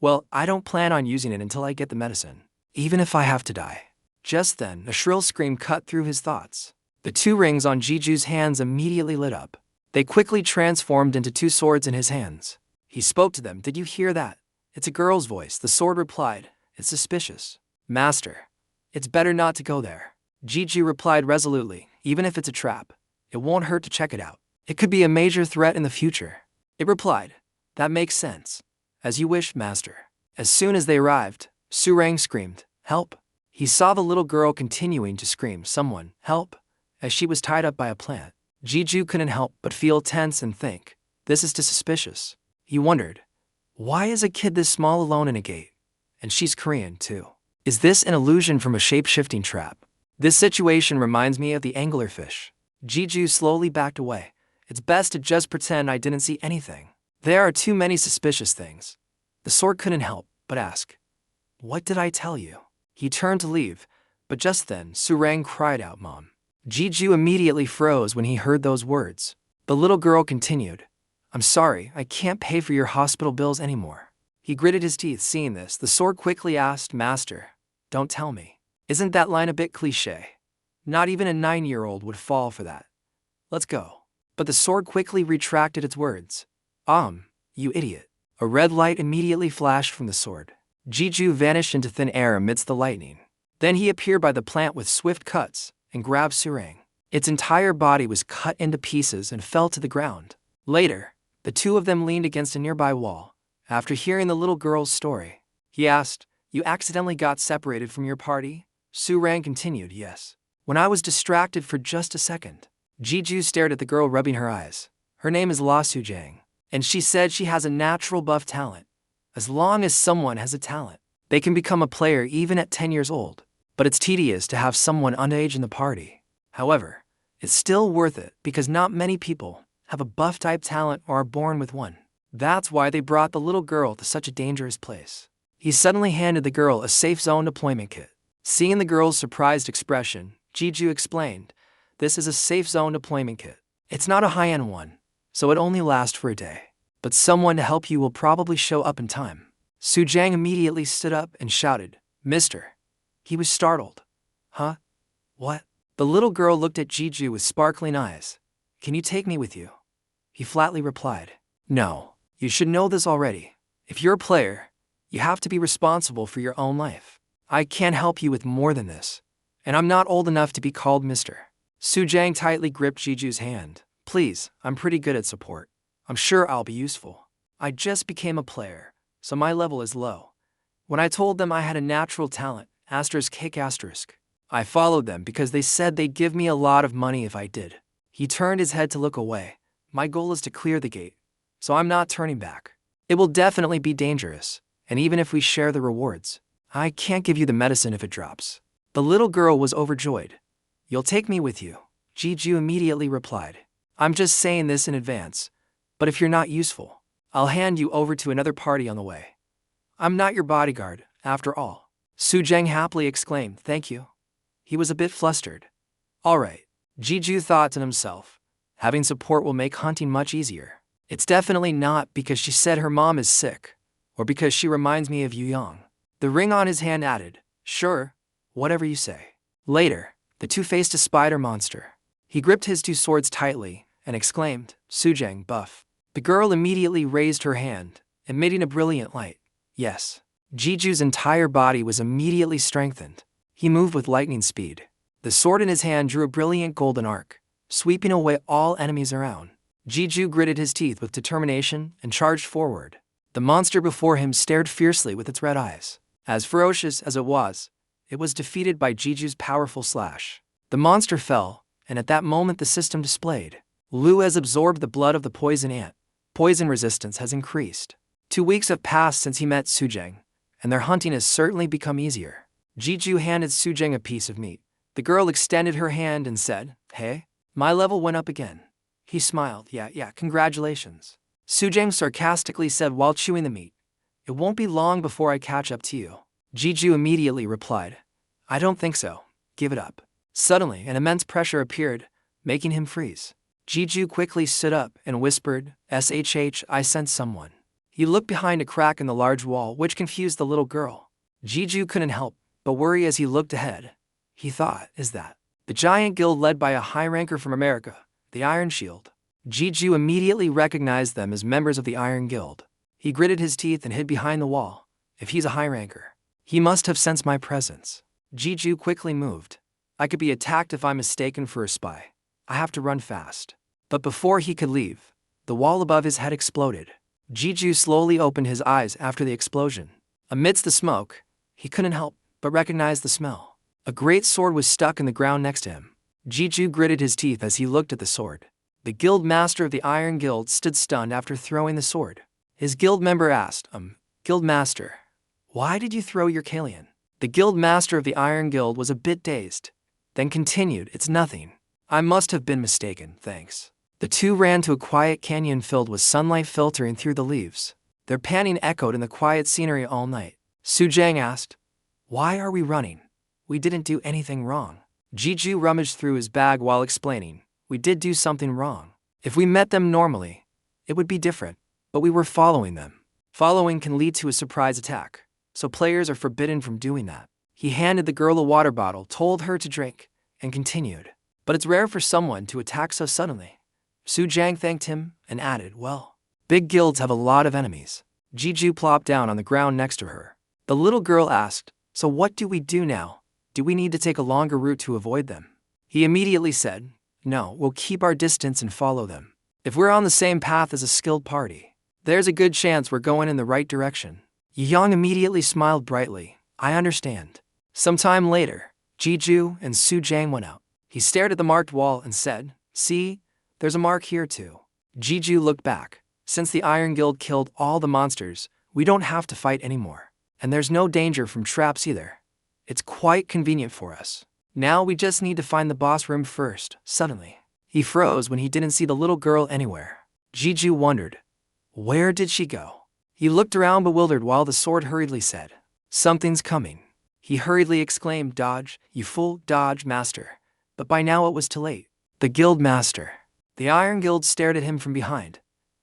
"Well, I don't plan on using it until I get the medicine, even if I have to die." Just then, a shrill scream cut through his thoughts. The 2 rings on Jeju's hands immediately lit up. They quickly transformed into 2 swords in his hands. He spoke to them. "Did you hear that?" "It's a girl's voice," the sword replied. "It's suspicious." "Master, it's better not to go there." Jeju replied resolutely, "Even if it's a trap, it won't hurt to check it out. It could be a major threat in the future." It replied, "That makes sense. As you wish, master." As soon as they arrived, Su Jang screamed, "Help!" He saw the little girl continuing to scream, "Someone, help!" as she was tied up by a plant. Jeju couldn't help but feel tense and think, this is too suspicious. He wondered, why is a kid this small alone in a gate? And she's Korean, too. Is this an illusion from a shape-shifting trap? This situation reminds me of the anglerfish. Jeju slowly backed away. It's best to just pretend I didn't see anything. There are too many suspicious things. The sword couldn't help but ask, "What did I tell you?" He turned to leave, but just then Su Jang cried out, "Mom." Jeju immediately froze when he heard those words. The little girl continued, "I'm sorry, I can't pay for your hospital bills anymore." He gritted his teeth seeing this. The sword quickly asked, "Master, don't tell me. Isn't that line a bit cliché? Not even a 9-year-old would fall for that. Let's go. But the sword quickly retracted its words. You idiot. A red light immediately flashed from the sword. Jiju vanished into thin air amidst the lightning. Then he appeared by the plant with swift cuts and grabbed Su Jang. Its entire body was cut into pieces and fell to the ground. Later, the two of them leaned against a nearby wall. After hearing the little girl's story, he asked, "You accidentally got separated from your party?" Su Jang continued, "Yes. When I was distracted for just a second." Jiju stared at the girl, rubbing her eyes. Her name is Su Jang, and she said she has a natural buff talent. As long as someone has a talent, they can become a player even at 10 years old. But it's tedious to have someone underage in the party. However, it's still worth it because not many people have a buff-type talent or are born with one. That's why they brought the little girl to such a dangerous place. He suddenly handed the girl a safe zone deployment kit. Seeing the girl's surprised expression, Jiju explained, "This is a safe zone deployment kit. It's not a high-end one, so it only lasts for a day. But someone to help you will probably show up in time." Su Jang immediately stood up and shouted, "Mister." He was startled. "Huh? What?" The little girl looked at Jiju with sparkling eyes. "Can you take me with you?" He flatly replied, "No, you should know this already. If you're a player, you have to be responsible for your own life. I can't help you with more than this, and I'm not old enough to be called Mister." Su Jang tightly gripped Jiju's hand. "Please, I'm pretty good at support. I'm sure I'll be useful. I just became a player, so my level is low. When I told them I had a natural talent, ***, I followed them because they said they'd give me a lot of money if I did." He turned his head to look away. "My goal is to clear the gate, so I'm not turning back. It will definitely be dangerous, and even if we share the rewards, I can't give you the medicine if it drops." The little girl was overjoyed. "You'll take me with you," Jiju immediately replied. "I'm just saying this in advance, but if you're not useful, I'll hand you over to another party on the way. I'm not your bodyguard, after all." Su Jang happily exclaimed, "Thank you." He was a bit flustered. "All right," Jiju thought to himself. "Having support will make hunting much easier. It's definitely not because she said her mom is sick, or because she reminds me of Yu Yang." The ring on his hand added, "Sure, whatever you say." Later, the two faced a spider monster. He gripped his two swords tightly and exclaimed, "Su Jang, buff." The girl immediately raised her hand, emitting a brilliant light. Yes. Jiju's entire body was immediately strengthened. He moved with lightning speed. The sword in his hand drew a brilliant golden arc, sweeping away all enemies around. Jiju gritted his teeth with determination and charged forward. The monster before him stared fiercely with its red eyes. As ferocious as it was defeated by Jiju's powerful slash. The monster fell, and at that moment the system displayed. Lu has absorbed the blood of the poison ant. Poison resistance has increased. 2 weeks have passed since he met Su Jang, and their hunting has certainly become easier. Jiju handed Su Jang a piece of meat. The girl extended her hand and said, "Hey, my level went up again." He smiled. Yeah, congratulations." Su Jang sarcastically said while chewing the meat. "It won't be long before I catch up to you." Jiju immediately replied, "I don't think so. Give it up." Suddenly, an immense pressure appeared, making him freeze. Jiju quickly stood up and whispered, "SHH, I sense someone." He looked behind a crack in the large wall, which confused the little girl. Jiju couldn't help but worry as he looked ahead. He thought, "Is that the giant guild led by a high ranker from America, the Iron Shield?" Jiju immediately recognized them as members of the Iron Guild. He gritted his teeth and hid behind the wall. If he's a high ranker, he must have sensed my presence. Jiju quickly moved. I could be attacked if I'm mistaken for a spy. I have to run fast. But before he could leave, the wall above his head exploded. Jiju slowly opened his eyes after the explosion. Amidst the smoke, he couldn't help but recognize the smell. A great sword was stuck in the ground next to him. Jiju gritted his teeth as he looked at the sword. The guild master of the Iron Guild stood stunned after throwing the sword. His guild member asked, "Guild master, why did you throw your Kalian?" The guild master of the Iron Guild was a bit dazed, then continued, "It's nothing. I must have been mistaken, thanks." The two ran to a quiet canyon filled with sunlight filtering through the leaves. Their panting echoed in the quiet scenery all night. Su Jang asked, "Why are we running? We didn't do anything wrong." Jiju rummaged through his bag while explaining, "We did do something wrong. If we met them normally, it would be different, but we were following them. Following can lead to a surprise attack, so players are forbidden from doing that." He handed the girl a water bottle, told her to drink, and continued. But it's rare for someone to attack so suddenly. Su Jang thanked him and added, well, big guilds have a lot of enemies. Jeju plopped down on the ground next to her. The little girl asked, so what do we do now? Do we need to take a longer route to avoid them? He immediately said, no, we'll keep our distance and follow them. If we're on the same path as a skilled party, there's a good chance we're going in the right direction. Yang immediately smiled brightly. I understand. Sometime later, Jeju and Su Jang went out. He stared at the marked wall and said, see, there's a mark here too. Jeju looked back. Since the Iron Guild killed all the monsters, we don't have to fight anymore. And there's no danger from traps either. It's quite convenient for us. Now we just need to find the boss room first. Suddenly, he froze when he didn't see the little girl anywhere. Jeju wondered, where did she go? He looked around bewildered while the sword hurriedly said, something's coming. He hurriedly exclaimed, dodge, you fool, dodge, master. But by now it was too late. The guild master. The Iron Guild stared at him from behind.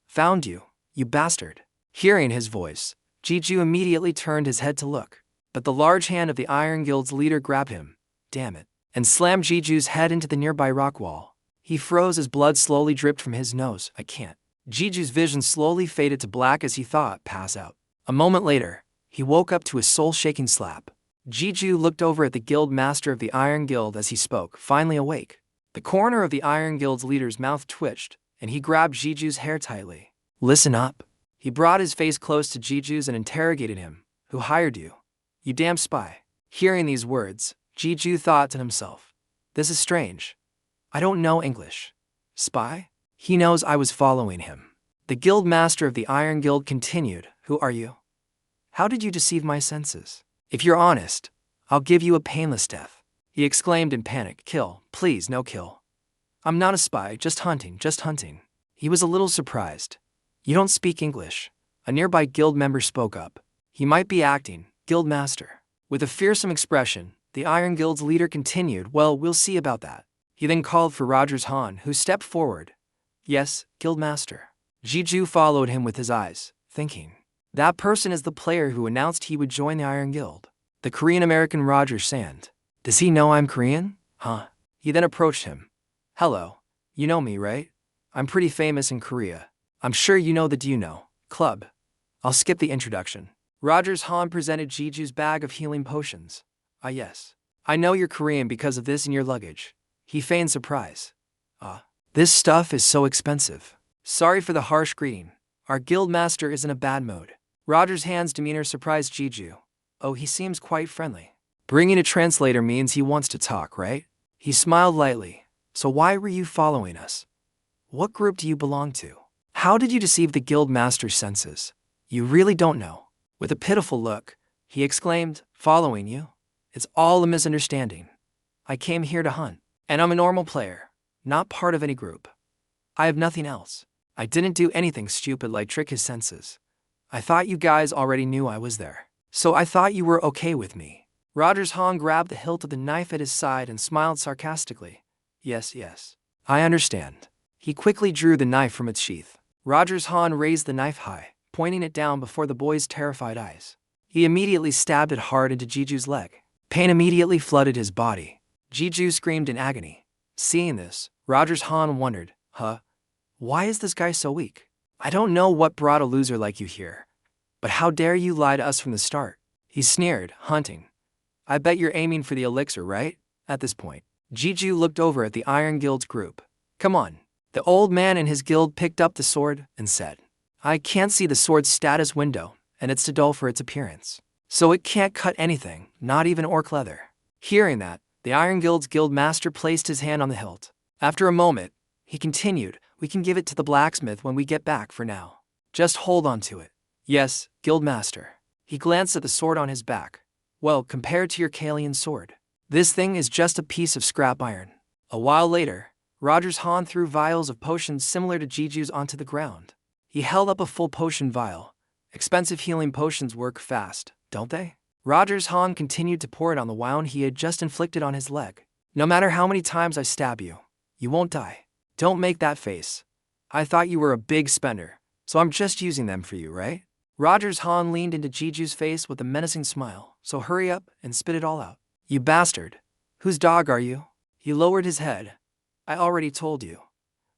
Found you, you bastard. Hearing his voice, Jeju immediately turned his head to look. But the large hand of the Iron Guild's leader grabbed him, damn it, and slammed Jeju's head into the nearby rock wall. He froze as blood slowly dripped from his nose. I can't. Jeju's vision slowly faded to black as he thought, pass out. A moment later, he woke up to a soul-shaking slap. Jeju looked over at the guild master of the Iron Guild as he spoke, finally awake. The corner of the Iron Guild's leader's mouth twitched, and he grabbed Jeju's hair tightly. Listen up. He brought his face close to Jeju's and interrogated him. Who hired you? You damn spy. Hearing these words, Jeju thought to himself, this is strange. I don't know English. Spy? He knows I was following him. The guild master of the Iron Guild continued, who are you? How did you deceive my senses? If you're honest, I'll give you a painless death. He exclaimed in panic, kill, please, no kill. I'm not a spy, just hunting, just hunting. He was a little surprised. You don't speak English. A nearby guild member spoke up. He might be acting, guild master. With a fearsome expression, the Iron Guild's leader continued, well, we'll see about that. He then called for Rogers Han, who stepped forward. Yes, guild master. Jeju followed him with his eyes, thinking. That person is the player who announced he would join the Iron Guild. The Korean-American Roger Sand. Does he know I'm Korean? Huh? He then approached him. Hello. You know me, right? I'm pretty famous in Korea. I'm sure you know the Do You Know Club. I'll skip the introduction. Rogers Han presented Jeju's bag of healing potions. Ah yes. I know you're Korean because of this in your luggage. He feigned surprise. This stuff is so expensive. Sorry for the harsh greeting. Our guild master is in a bad mood. Rogers Han's demeanor surprised Jeju. Oh, he seems quite friendly. Bringing a translator means he wants to talk, right? He smiled lightly. So why were you following us? What group do you belong to? How did you deceive the guild master's senses? You really don't know. With a pitiful look, he exclaimed, following you? It's all a misunderstanding. I came here to hunt, and I'm a normal player, not part of any group. I have nothing else. I didn't do anything stupid like trick his senses. I thought you guys already knew I was there, so I thought you were okay with me. Rogers Han grabbed the hilt of the knife at his side and smiled sarcastically. Yes, yes. I understand. He quickly drew the knife from its sheath. Rogers Han raised the knife high, pointing it down before the boy's terrified eyes. He immediately stabbed it hard into Jeju's leg. Pain immediately flooded his body. Jeju screamed in agony. Seeing this, Rogers Han wondered, why is this guy so weak? I don't know what brought a loser like you here. But how dare you lie to us from the start? He sneered, hunting. I bet you're aiming for the elixir, right? At this point, Jeju looked over at the Iron Guild's group. Come on. The old man in his guild picked up the sword and said, I can't see the sword's status window, and it's too dull for its appearance. So it can't cut anything, not even orc leather. Hearing that, the Iron Guild's guild master placed his hand on the hilt. After a moment, he continued, we can give it to the blacksmith when we get back for now. Just hold on to it. Yes, guild master. He glanced at the sword on his back. Well, compared to your Kalian sword, this thing is just a piece of scrap iron. A while later, Rogers Han threw vials of potions similar to Jeju's onto the ground. He held up a full potion vial. Expensive healing potions work fast, don't they? Rogers Han continued to pour it on the wound he had just inflicted on his leg. No matter how many times I stab you, you won't die. Don't make that face. I thought you were a big spender, so I'm just using them for you, right? Rogers Han leaned into Jiju's face with a menacing smile, so hurry up and spit it all out. You bastard. Whose dog are you? He lowered his head. I already told you.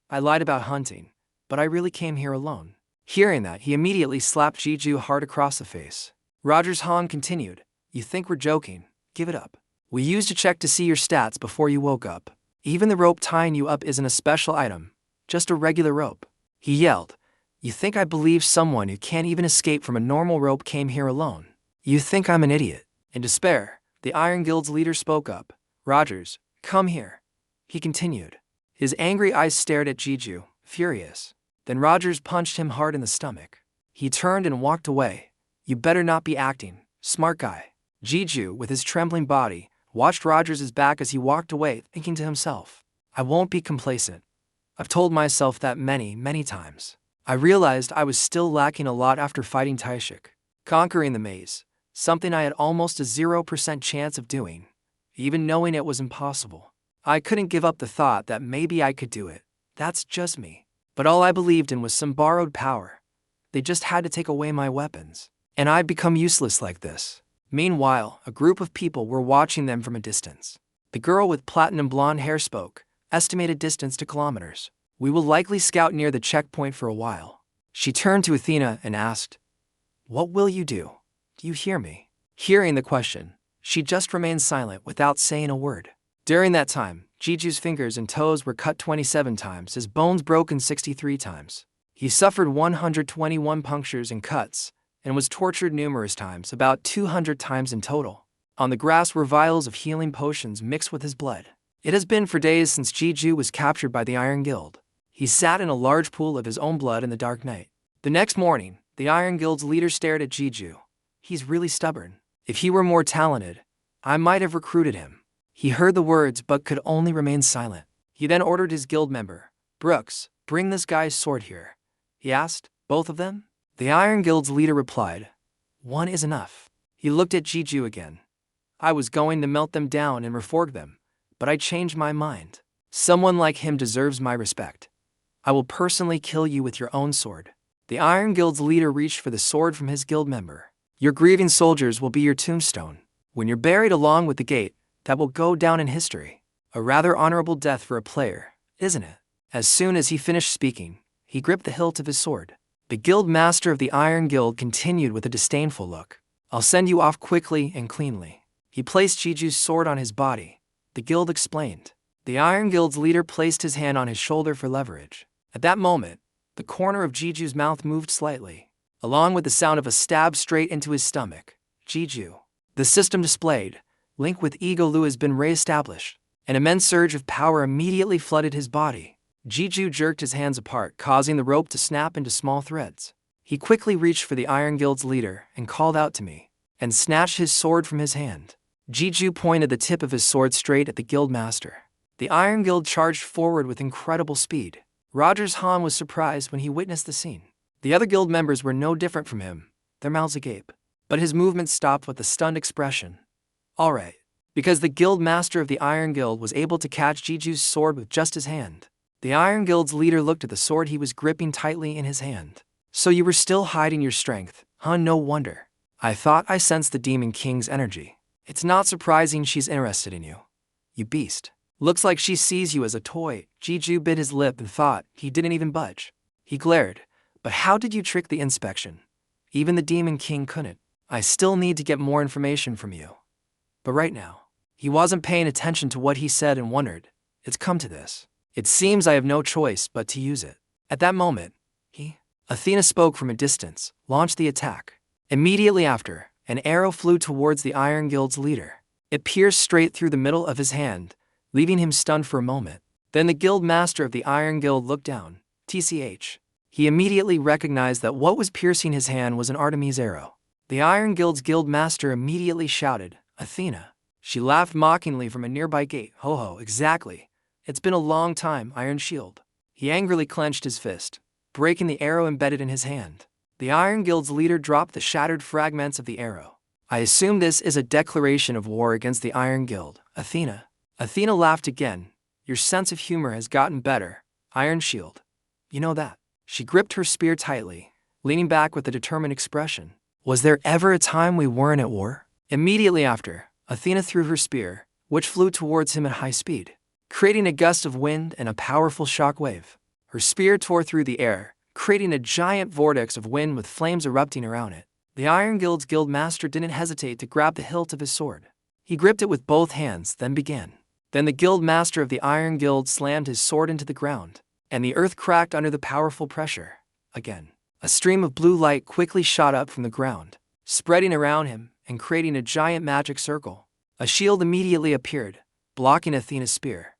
I lied about hunting, but I really came here alone. Hearing that, he immediately slapped Jiju hard across the face. Rogers Han continued, You think we're joking? Give it up. We used a check to see your stats before you woke up. Even the rope tying you up isn't a special item, just a regular rope. He yelled, You think I believe someone who can't even escape from a normal rope came here alone? You think I'm an idiot? In despair, the Iron Guild's leader spoke up. Rogers, come here. He continued. His angry eyes stared at Jiju, furious. Then Rogers punched him hard in the stomach. He turned and walked away. You better not be acting, smart guy. Jiju, with his trembling body, watched Rogers' back as he walked away, thinking to himself, I won't be complacent. I've told myself that many times. I realized I was still lacking a lot after fighting Taishik. Conquering the maze, something I had almost a 0% chance of doing, even knowing it was impossible. I couldn't give up the thought that maybe I could do it. That's just me. But all I believed in was some borrowed power. They just had to take away my weapons, and I'd become useless like this. Meanwhile, a group of people were watching them from a distance. The girl with platinum blonde hair spoke, estimated distance to kilometers. We will likely scout near the checkpoint for a while. She turned to Athena and asked, What will you do? Do you hear me? Hearing the question, she just remained silent without saying a word. During that time, Jiju's fingers and toes were cut 27 times, his bones broken 63 times. He suffered 121 punctures and cuts, and was tortured numerous times, about 200 times in total. On the grass were vials of healing potions mixed with his blood. It has been for days since Jiju was captured by the Iron Guild. He sat in a large pool of his own blood in the dark night. The next morning, the Iron Guild's leader stared at Jiju. He's really stubborn. If he were more talented, I might have recruited him. He heard the words but could only remain silent. He then ordered his guild member, Brooks, bring this guy's sword here. He asked, Both of them? The Iron Guild's leader replied, One is enough. He looked at Jiju again. I was going to melt them down and reforge them, but I changed my mind. Someone like him deserves my respect. I will personally kill you with your own sword. The Iron Guild's leader reached for the sword from his guild member. Your grieving soldiers will be your tombstone. When you're buried along with the gate, that will go down in history. A rather honorable death for a player, isn't it? As soon as he finished speaking, he gripped the hilt of his sword. The guild master of the Iron Guild continued with a disdainful look. I'll send you off quickly and cleanly. He placed Jiju's sword on his body. The guild explained. The Iron Guild's leader placed his hand on his shoulder for leverage. At that moment, the corner of Jiju's mouth moved slightly, along with the sound of a stab straight into his stomach. Jiju. The system displayed. Link with Ego Lu has been re-established. An immense surge of power immediately flooded his body. Jiju jerked his hands apart, causing the rope to snap into small threads. He quickly reached for the Iron Guild's leader and called out to me, and snatched his sword from his hand. Jiju pointed the tip of his sword straight at the guild master. The Iron Guild charged forward with incredible speed. Rogers Han was surprised when he witnessed the scene. The other guild members were no different from him, their mouths agape. But his movement stopped with a stunned expression. All right. Because the guild master of the Iron Guild was able to catch Jiju's sword with just his hand. The Iron Guild's leader looked at the sword he was gripping tightly in his hand. So you were still hiding your strength, huh? No wonder. I thought I sensed the Demon King's energy. It's not surprising she's interested in you. You beast. Looks like she sees you as a toy. Jiju bit his lip and thought he didn't even budge. He glared. But how did you trick the inspection? Even the Demon King couldn't. I still need to get more information from you. But right now, he wasn't paying attention to what he said and wondered, it's come to this. It seems I have no choice but to use it. At that moment, Athena spoke from a distance, launched the attack. Immediately after, an arrow flew towards the Iron Guild's leader. It pierced straight through the middle of his hand, leaving him stunned for a moment. Then the guild master of the Iron Guild looked down. TCH. He immediately recognized that what was piercing his hand was an Artemis arrow. The Iron Guild's guild master immediately shouted, Athena. She laughed mockingly from a nearby gate. Ho ho, exactly. It's been a long time, Iron Shield. He angrily clenched his fist, breaking the arrow embedded in his hand. The Iron Guild's leader dropped the shattered fragments of the arrow. I assume this is a declaration of war against the Iron Guild, Athena. Athena laughed again. Your sense of humor has gotten better, Iron Shield. You know that. She gripped her spear tightly, leaning back with a determined expression. Was there ever a time we weren't at war? Immediately after, Athena threw her spear, which flew towards him at high speed, creating a gust of wind and a powerful shock wave. Her spear tore through the air, creating a giant vortex of wind with flames erupting around it. The Iron Guild's guild master didn't hesitate to grab the hilt of his sword. He gripped it with both hands, then began. Then the guild master of the Iron Guild slammed his sword into the ground, and the earth cracked under the powerful pressure. Again, a stream of blue light quickly shot up from the ground, spreading around him and creating a giant magic circle. A shield immediately appeared, blocking Athena's spear.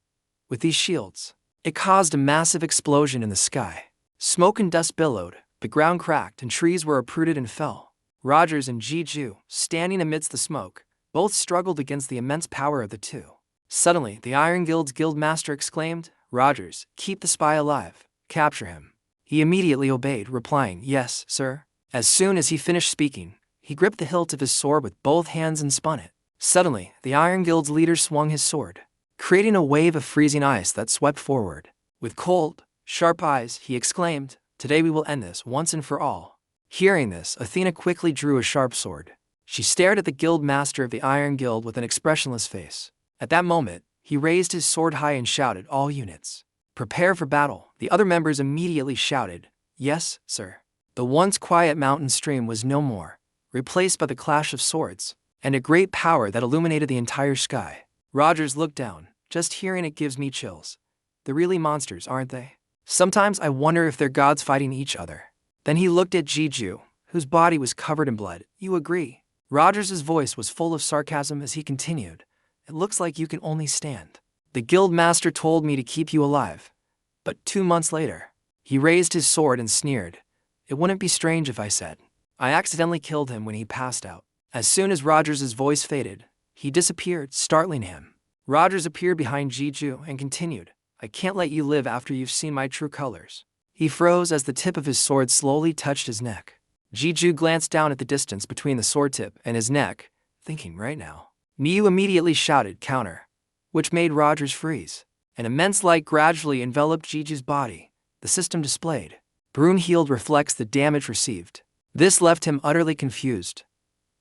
With these shields, it caused a massive explosion in the sky. Smoke and dust billowed, the ground cracked, and trees were uprooted and fell. Rogers and Jeju, standing amidst the smoke, both struggled against the immense power of the two. Suddenly, the Iron Guild's guild master exclaimed, "Rogers, keep the spy alive. Capture him." He immediately obeyed, replying, "Yes, sir." As soon as he finished speaking, he gripped the hilt of his sword with both hands and spun it. Suddenly, the Iron Guild's leader swung his sword, creating a wave of freezing ice that swept forward. With cold, sharp eyes, he exclaimed, "Today we will end this once and for all." Hearing this, Athena quickly drew a sharp sword. She stared at the guild master of the Iron Guild with an expressionless face. At that moment, he raised his sword high and shouted, "All units, prepare for battle." The other members immediately shouted, "Yes, sir." The once quiet mountain stream was no more, replaced by the clash of swords, and a great power that illuminated the entire sky. Rogers looked down. Just hearing it gives me chills. They're really monsters, aren't they? Sometimes I wonder if they're gods fighting each other. Then he looked at Jeju, whose body was covered in blood. "You agree?" Rogers' voice was full of sarcasm as he continued, "It looks like you can only stand. The guild master told me to keep you alive. But 2 months later," he raised his sword and sneered, "it wouldn't be strange if I said I accidentally killed him when he passed out." As soon as Rogers' voice faded, he disappeared, startling him. Rogers appeared behind Jeju and continued, "I can't let you live after you've seen my true colors." He froze as the tip of his sword slowly touched his neck. Jeju glanced down at the distance between the sword tip and his neck, thinking, right now. Miyu immediately shouted, "Counter," which made Rogers freeze. An immense light gradually enveloped Jeju's body. The system displayed, "Brunhild reflects the damage received." This left him utterly confused.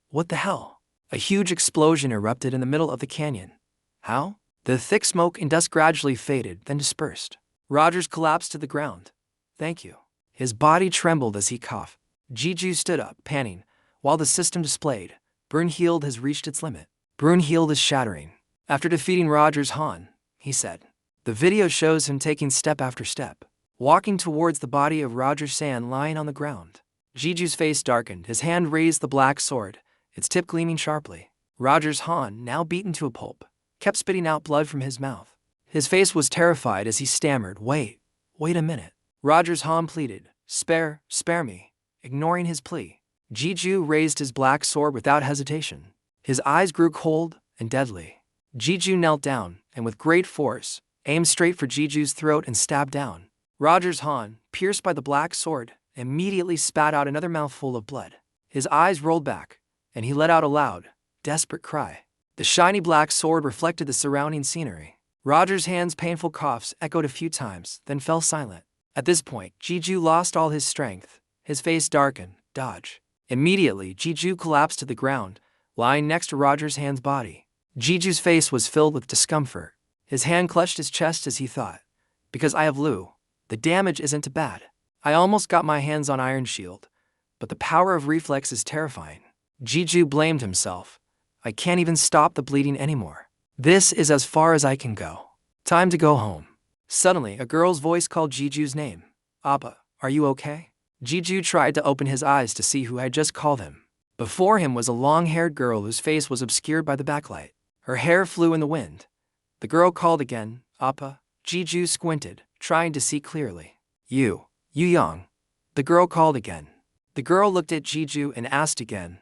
What the hell? A huge explosion erupted in the middle of the canyon. How? The thick smoke and dust gradually faded, then dispersed. Rogers collapsed to the ground. "Thank you." His body trembled as he coughed. Jeju stood up, panting, while the system displayed, "Brunhild has reached its limit. Brunhild is shattering." After defeating Rogers Han, he said. The video shows him taking step after step, walking towards the body of Roger San lying on the ground. Jeju's face darkened, his hand raised the black sword, its tip gleaming sharply. Rogers Han, now beaten to a pulp, kept spitting out blood from his mouth. His face was terrified as he stammered, wait a minute." Rogers Han pleaded, spare me," ignoring his plea. Jeju raised his black sword without hesitation. His eyes grew cold and deadly. Jeju knelt down and with great force, aimed straight for Jeju's throat and stabbed down. Rogers Han, pierced by the black sword, immediately spat out another mouthful of blood. His eyes rolled back, and he let out a loud, desperate cry. The shiny black sword reflected the surrounding scenery. Rogers' Han's painful coughs echoed a few times, then fell silent. At this point, Jeju lost all his strength. His face darkened, dodge. Immediately, Jeju collapsed to the ground, lying next to Rogers' Han's body. Jeju's face was filled with discomfort. His hand clutched his chest as he thought, "Because I have Lu, the damage isn't too bad. I almost got my hands on Iron Shield, but the power of reflex is terrifying." Jeju blamed himself. "I can't even stop the bleeding anymore. This is as far as I can go. Time to go home." Suddenly, a girl's voice called Jeju's name. "Appa, are you okay?" Jeju tried to open his eyes to see who had just called him. Before him was a long-haired girl whose face was obscured by the backlight. Her hair flew in the wind. The girl called again, "Appa." Jeju squinted, trying to see clearly. You Yang." The girl called again. The girl looked at Jeju and asked again,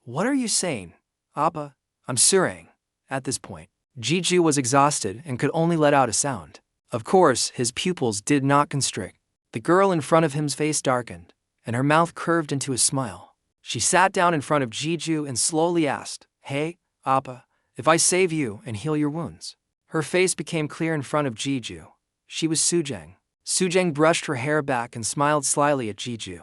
"What are you saying?" "Appa, I'm Surang." At this point, Jeju was exhausted and could only let out a sound. Of course, his pupils did not constrict. The girl in front of him's face darkened, and her mouth curved into a smile. She sat down in front of Jeju and slowly asked, "Hey, Appa, if I save you and heal your wounds?" Her face became clear in front of Jeju. She was Su Jang. Su Jang brushed her hair back and smiled slyly at Jeju.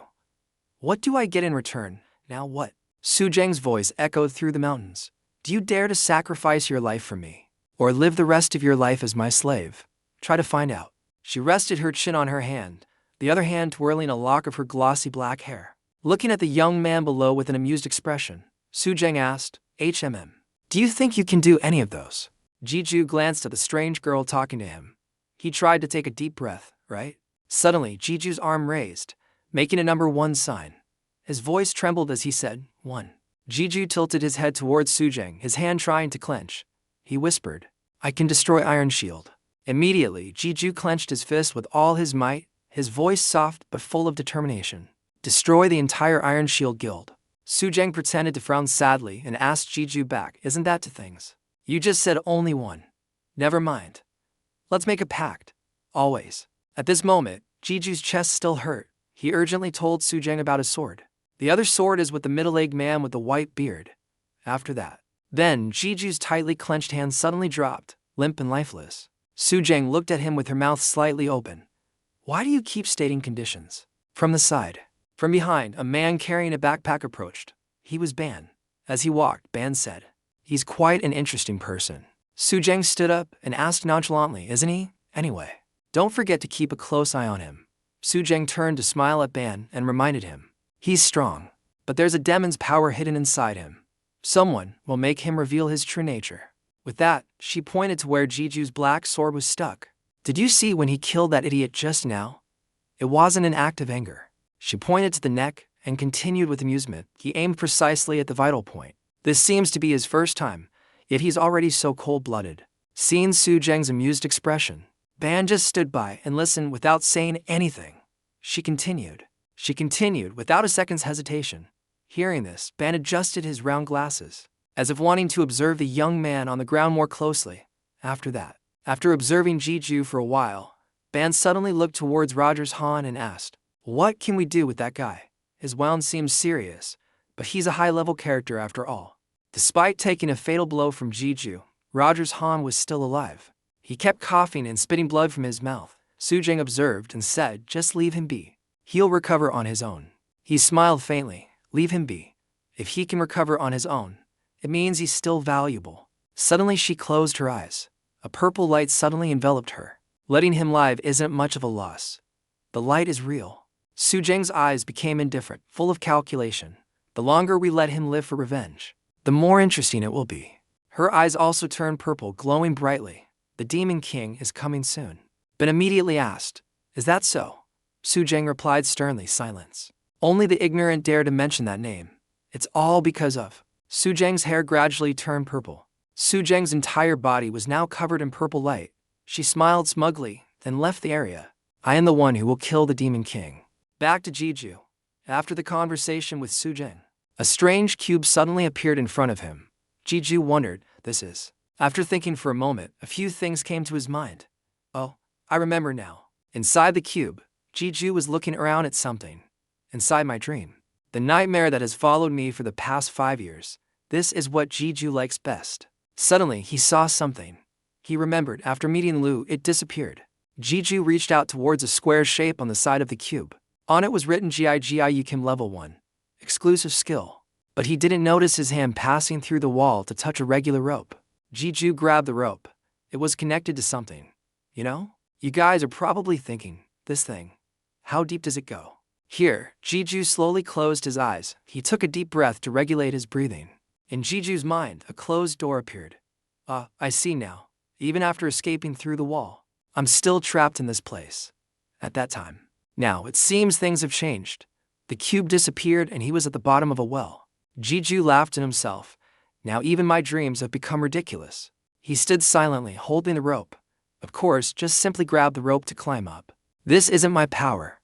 What do I get in return? Now what? Su Jang's voice echoed through the mountains. Do you dare to sacrifice your life for me? Or live the rest of your life as my slave? Try to find out. She rested her chin on her hand, the other hand twirling a lock of her glossy black hair. Looking at the young man below with an amused expression, Su Jang asked, do you think you can do any of those? Jiju glanced at the strange girl talking to him. He tried to take a deep breath, right? Suddenly, Jiju's arm raised, making a number 1 sign. His voice trembled as he said, 1. Jiju tilted his head towards Su Jang, his hand trying to clench. He whispered, I can destroy Iron Shield. Immediately, Jiju clenched his fist with all his might, his voice soft but full of determination. Destroy the entire Iron Shield Guild. Su Jang pretended to frown sadly and asked Jiju back, isn't that 2 things? You just said only 1. Never mind. Let's make a pact. Always. At this moment, Jiju's chest still hurt. He urgently told Su Jang about his sword. The other sword is with the middle-aged man with the white beard. After that. Then, Jiju's tightly clenched hand suddenly dropped, limp and lifeless. Su Jang looked at him with her mouth slightly open. Why do you keep stating conditions? From the side. From behind, a man carrying a backpack approached. He was Ban. As he walked, Ban said, he's quite an interesting person. Su Jang stood up and asked nonchalantly, isn't he? Anyway, don't forget to keep a close eye on him. Su Jang turned to smile at Ban and reminded him. He's strong, but there's a demon's power hidden inside him. Someone will make him reveal his true nature. With that, she pointed to where Jiju's black sword was stuck. Did you see when he killed that idiot just now? It wasn't an act of anger. She pointed to the neck and continued with amusement. He aimed precisely at the vital point. This seems to be his first time, yet he's already so cold-blooded. Seeing Su Jang's amused expression, Ban just stood by and listened without saying anything. She continued without a second's hesitation. Hearing this, Ban adjusted his round glasses, as if wanting to observe the young man on the ground more closely. After observing Jiju for a while, Ban suddenly looked towards Rogers Han and asked, what can we do with that guy? His wound seems serious, but he's a high-level character after all. Despite taking a fatal blow from Jiju, Rogers Han was still alive. He kept coughing and spitting blood from his mouth. Su Jang observed and said, just leave him be. He'll recover on his own. He smiled faintly. Leave him be. If he can recover on his own, it means he's still valuable. Suddenly she closed her eyes. A purple light suddenly enveloped her. Letting him live isn't much of a loss. The light is real. Su Jang's eyes became indifferent, full of calculation. The longer we let him live for revenge, the more interesting it will be. Her eyes also turned purple, glowing brightly. The Demon King is coming soon. Ben immediately asked, is that so? Su Jang replied sternly, silence. Only the ignorant dare to mention that name. It's all because of. Su Jang's hair gradually turned purple. Su Jang's entire body was now covered in purple light. She smiled smugly, then left the area. I am the one who will kill the Demon King. Back to Jiju. After the conversation with Su Jang, a strange cube suddenly appeared in front of him. Jiju wondered, this is. After thinking for a moment, a few things came to his mind. Oh, I remember now. Inside the cube, Jiju was looking around at something. Inside my dream. The nightmare that has followed me for the past 5 years. This is what Jiju likes best. Suddenly, he saw something. He remembered, after meeting Lu, it disappeared. Jiju reached out towards a square shape on the side of the cube. On it was written Gigiu Kim Level 1. Exclusive skill. But he didn't notice his hand passing through the wall to touch a regular rope. Jiju grabbed the rope. It was connected to something. You know? You guys are probably thinking, this thing. How deep does it go? Here, Jiju slowly closed his eyes. He took a deep breath to regulate his breathing. In Jiju's mind, a closed door appeared. I see now. Even after escaping through the wall, I'm still trapped in this place. At that time. Now, it seems things have changed. The cube disappeared and he was at the bottom of a well. Jiju laughed at himself. Now even my dreams have become ridiculous. He stood silently, holding the rope. Of course, just simply grab the rope to climb up. This isn't my power.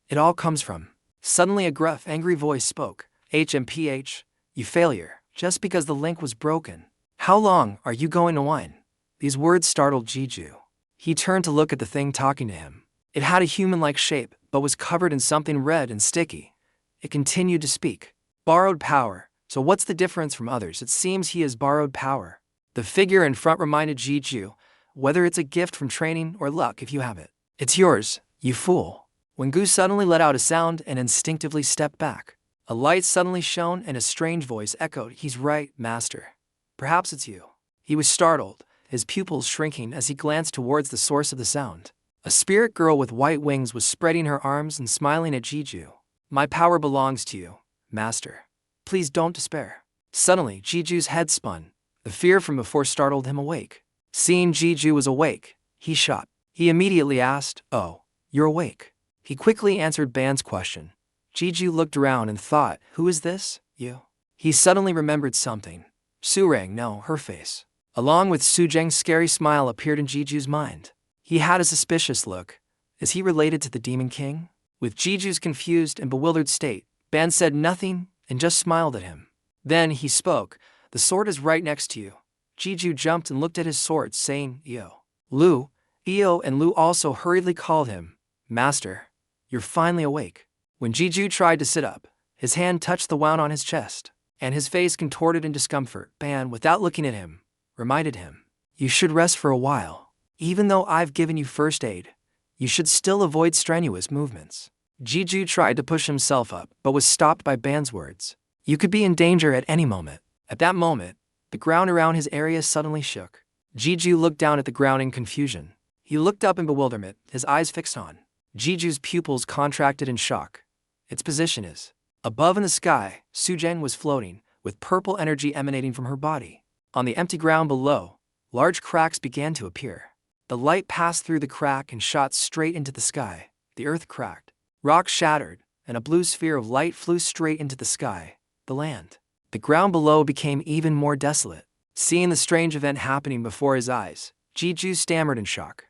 It all comes from. Suddenly a gruff, angry voice spoke. HMPH, you failure, just because the link was broken. How long are you going to whine? These words startled Jiju. He turned to look at the thing talking to him. It had a human-like shape, but was covered in something red and sticky. It continued to speak. Borrowed power. So what's the difference from others? It seems he has borrowed power. The figure in front reminded Jiju, whether it's a gift from training or luck if you have it. It's yours, you fool. when Gu suddenly let out a sound and instinctively stepped back. A light suddenly shone and a strange voice echoed, "He's right, master. Perhaps it's you." He was startled, his pupils shrinking as he glanced towards the source of the sound. A spirit girl with white wings was spreading her arms and smiling at Jeju. "My power belongs to you, master. Please don't despair." Suddenly, Jeju's head spun. The fear from before startled him awake. Seeing Jeju was awake, he shot. He immediately asked, "Oh, you're awake?" He quickly answered Ban's question. Jeju looked around and thought, "Who is this? You?" He suddenly remembered something. Su Jang, no, her face. Along with Su Jang's scary smile appeared in Jeju's mind. He had a suspicious look. Is he related to the Demon King? With Jeju's confused and bewildered state, Ban said nothing and just smiled at him. Then he spoke, "The sword is right next to you." Jeju jumped and looked at his sword, saying, "Io." Lu, Io and Lu also hurriedly called him, "Master, you're finally awake." When Jeju tried to sit up, his hand touched the wound on his chest, and his face contorted in discomfort. Ban, without looking at him, reminded him, "You should rest for a while. Even though I've given you first aid, you should still avoid strenuous movements." Jeju tried to push himself up, but was stopped by Ban's words. "You could be in danger at any moment." At that moment, the ground around his area suddenly shook. Jeju looked down at the ground in confusion. He looked up in bewilderment, his eyes fixed on. Jeju's pupils contracted in shock. Its position is above in the sky. Su Jang was floating, with purple energy emanating from her body. On the empty ground below, large cracks began to appear. The light passed through the crack and shot straight into the sky. The earth cracked, rocks shattered, and a blue sphere of light flew straight into the sky, the land. The ground below became even more desolate. Seeing the strange event happening before his eyes, Jeju stammered in shock.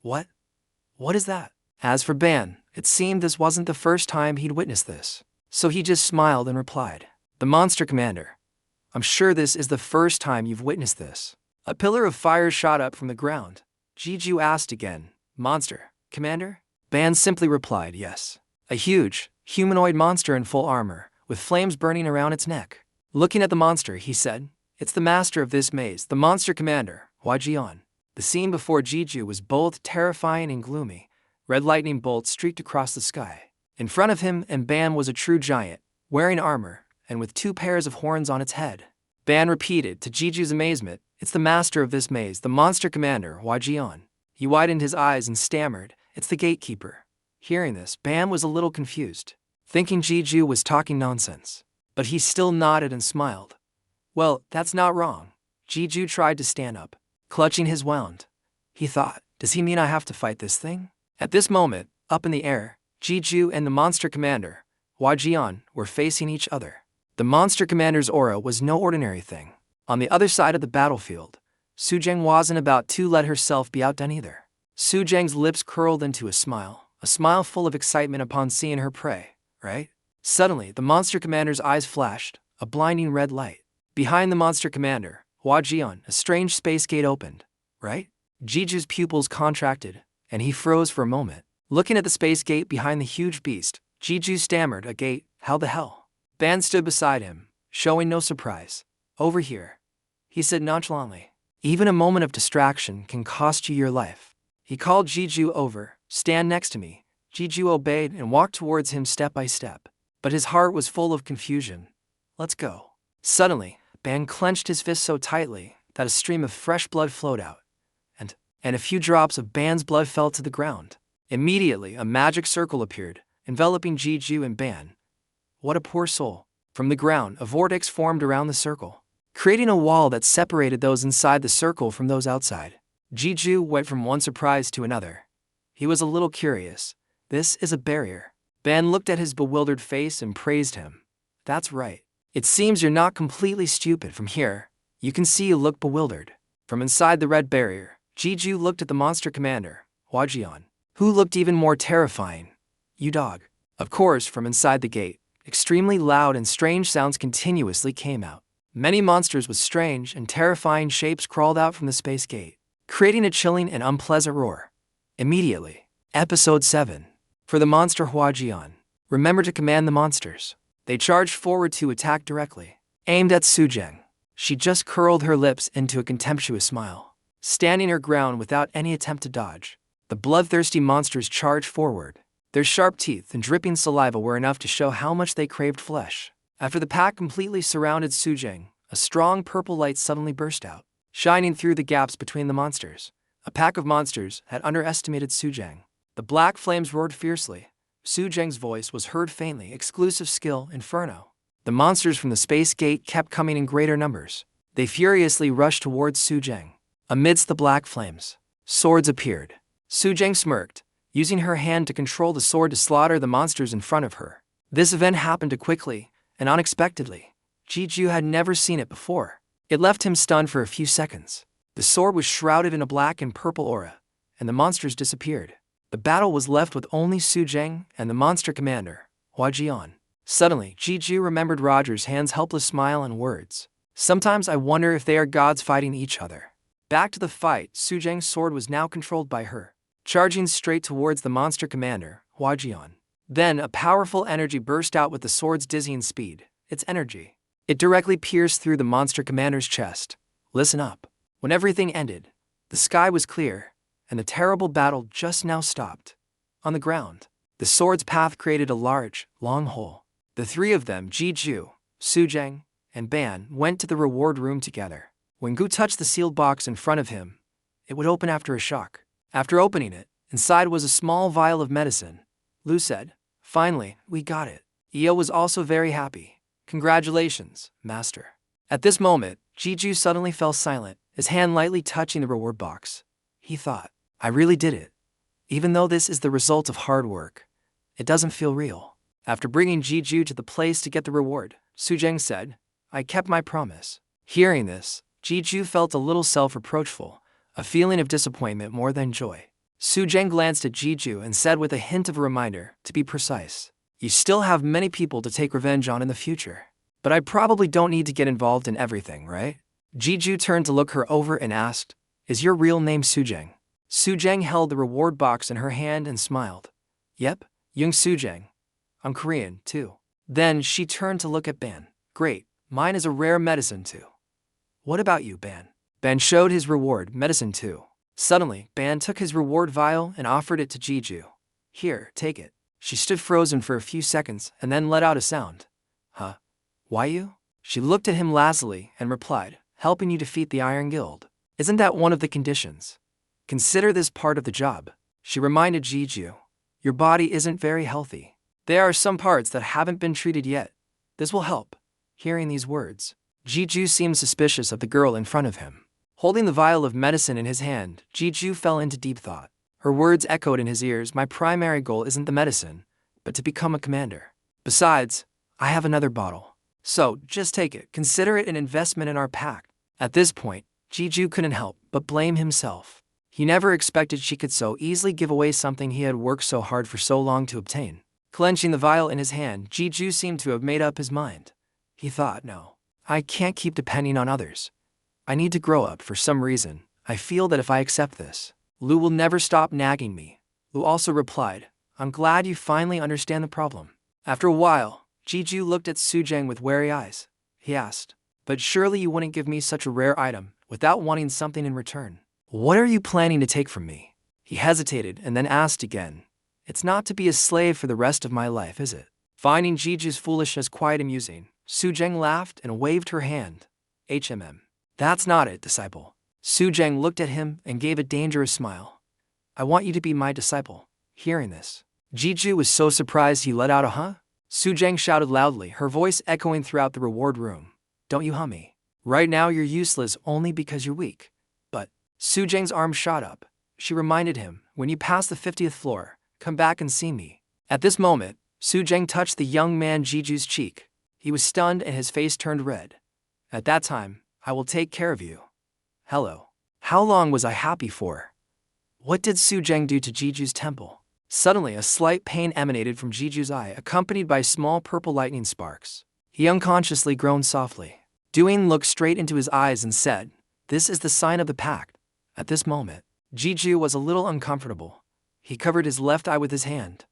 What? What is that?" As for Ban, it seemed this wasn't the first time he'd witnessed this. So he just smiled and replied, "The monster commander. I'm sure this is the first time you've witnessed this." A pillar of fire shot up from the ground. Jeju asked again, "Monster commander?" Ban simply replied, "Yes." A huge, humanoid monster in full armor, with flames burning around its neck. Looking at the monster, he said, "It's the master of this maze, the monster commander, Hua Jian." The scene before Jeju was both terrifying and gloomy. Red lightning bolts streaked across the sky. In front of him and Ban was a true giant, wearing armor, and with 2 pairs of horns on its head. Ban repeated, to Jeju's amazement, "It's the master of this maze, the monster commander, Hua Jian." He widened his eyes and stammered, "It's the gatekeeper." Hearing this, Ban was a little confused, thinking Jeju was talking nonsense. But he still nodded and smiled. "Well, that's not wrong." Jeju tried to stand up, clutching his wound. He thought, "Does he mean I have to fight this thing?" At this moment, up in the air, Jeju and the monster commander, Hua Jian, were facing each other. The monster commander's aura was no ordinary thing. On the other side of the battlefield, Su Jang wasn't about to let herself be outdone either. Su Jang's lips curled into a smile full of excitement upon seeing her prey, right? Suddenly, the monster commander's eyes flashed, a blinding red light. Behind the monster commander, Hua Jian, a strange space gate opened, right? Jeju's pupils contracted, and he froze for a moment. Looking at the space gate behind the huge beast, Jeju stammered, "A gate? How the hell?" Ban stood beside him, showing no surprise. "Over here," he said nonchalantly. "Even a moment of distraction can cost you your life." He called Jeju over, "Stand next to me." Jeju obeyed and walked towards him step by step. But his heart was full of confusion. "Let's go." Suddenly, Ban clenched his fist so tightly that a stream of fresh blood flowed out, and a few drops of Ban's blood fell to the ground. Immediately, a magic circle appeared, enveloping Jeju and Ban. What a poor soul. From the ground, a vortex formed around the circle, creating a wall that separated those inside the circle from those outside. Jeju went from one surprise to another. He was a little curious. This is a barrier. Ban looked at his bewildered face and praised him. "That's right. It seems you're not completely stupid. From here, you can see you look bewildered." From inside the red barrier, Jeju looked at the monster commander, Hua Jian, who looked even more terrifying. "You dog." Of course, from inside the gate, extremely loud and strange sounds continuously came out. Many monsters with strange and terrifying shapes crawled out from the space gate, creating a chilling and unpleasant roar. Immediately, Episode 7. For the monster Hua Jian, remember to command the monsters. They charged forward to attack directly, aimed at Su Jang. She just curled her lips into a contemptuous smile, standing her ground without any attempt to dodge. The bloodthirsty monsters charged forward. Their sharp teeth and dripping saliva were enough to show how much they craved flesh. After the pack completely surrounded Su Jang, a strong purple light suddenly burst out, shining through the gaps between the monsters. A pack of monsters had underestimated Su Jang. The black flames roared fiercely. Su Jang's voice was heard faintly, exclusive skill, Inferno. The monsters from the space gate kept coming in greater numbers. They furiously rushed towards Su Jang. Amidst the black flames, swords appeared. Su Jang smirked, using her hand to control the sword to slaughter the monsters in front of her. This event happened quickly and unexpectedly. Jiju had never seen it before. It left him stunned for a few seconds. The sword was shrouded in a black and purple aura, and the monsters disappeared. The battle was left with only Su Jang and the monster commander, Hua Jian. Suddenly, Jiju remembered Roger's hand's helpless smile and words. Sometimes I wonder if they are gods fighting each other. Back to the fight, Su Jang's sword was now controlled by her, charging straight towards the monster commander, Hua Jian. Then a powerful energy burst out with the sword's dizzying speed. Its energy. It directly pierced through the monster commander's chest. Listen up. When everything ended, the sky was clear, and the terrible battle just now stopped. On the ground, the sword's path created a large, long hole. The three of them, Jiju, Su Jang, and Ban, went to the reward room together. When Gu touched the sealed box in front of him, it would open after a shock. After opening it, inside was a small vial of medicine. Lu said, "Finally, we got it." Io was also very happy. "Congratulations, master." At this moment, Jiju suddenly fell silent, his hand lightly touching the reward box. He thought, "I really did it. Even though this is the result of hard work, it doesn't feel real." After bringing Jiju to the place to get the reward, Su Jang said, "I kept my promise." Hearing this, Jiju felt a little self-reproachful, a feeling of disappointment more than joy. Su Jang glanced at Jiju and said with a hint of a reminder, "To be precise, you still have many people to take revenge on in the future. But I probably don't need to get involved in everything, right?" Jiju turned to look her over and asked, "Is your real name Su Jang?" Su Jang held the reward box in her hand and smiled. "Yep, Young Su Jang. I'm Korean, too." Then she turned to look at Ban. "Great, mine is a rare medicine too. What about you, Ban?" Ban showed his reward, medicine too. Suddenly, Ban took his reward vial and offered it to Jiju. "Here, take it." She stood frozen for a few seconds and then let out a sound. "Huh? Why you?" She looked at him lazily and replied, "Helping you defeat the Iron Guild. Isn't that one of the conditions? Consider this part of the job." She reminded Jiju, "Your body isn't very healthy. There are some parts that haven't been treated yet. This will help." Hearing these words, Jiju seemed suspicious of the girl in front of him. Holding the vial of medicine in his hand, Jiju fell into deep thought. Her words echoed in his ears, "My primary goal isn't the medicine, but to become a commander. Besides, I have another bottle. So, just take it. Consider it an investment in our pact." At this point, Jiju couldn't help but blame himself. He never expected she could so easily give away something he had worked so hard for so long to obtain. Clenching the vial in his hand, Jiju seemed to have made up his mind. He thought, "No, I can't keep depending on others. I need to grow up for some reason. I feel that if I accept this, Lu will never stop nagging me." Lu also replied, "I'm glad you finally understand the problem." After a while, Jiju looked at Su Jang with wary eyes. He asked, "But surely you wouldn't give me such a rare item without wanting something in return. What are you planning to take from me?" He hesitated and then asked again, "It's not to be a slave for the rest of my life, is it?" Finding Jiju's foolishness quite amusing, Su Jang laughed and waved her hand. "That's not it, disciple." Su Jang looked at him and gave a dangerous smile. "I want you to be my disciple." Hearing this, Jiju was so surprised he let out a "huh?" Su Jang shouted loudly, her voice echoing throughout the reward room. "Don't you me? Right now you're useless only because you're weak." But Su Jang's arm shot up. She reminded him, "When you pass the 50th floor, come back and see me." At this moment, Su Jang touched the young man Jiju's cheek. He was stunned and his face turned red. "At that time, I will take care of you." Hello. How long was I happy for? What did Su Jang do to Jiju's temple? Suddenly a slight pain emanated from Jiju's eye, accompanied by small purple lightning sparks. He unconsciously groaned softly. Duin looked straight into his eyes and said, "This is the sign of the pact." At this moment, Jiju was a little uncomfortable. He covered his left eye with his hand.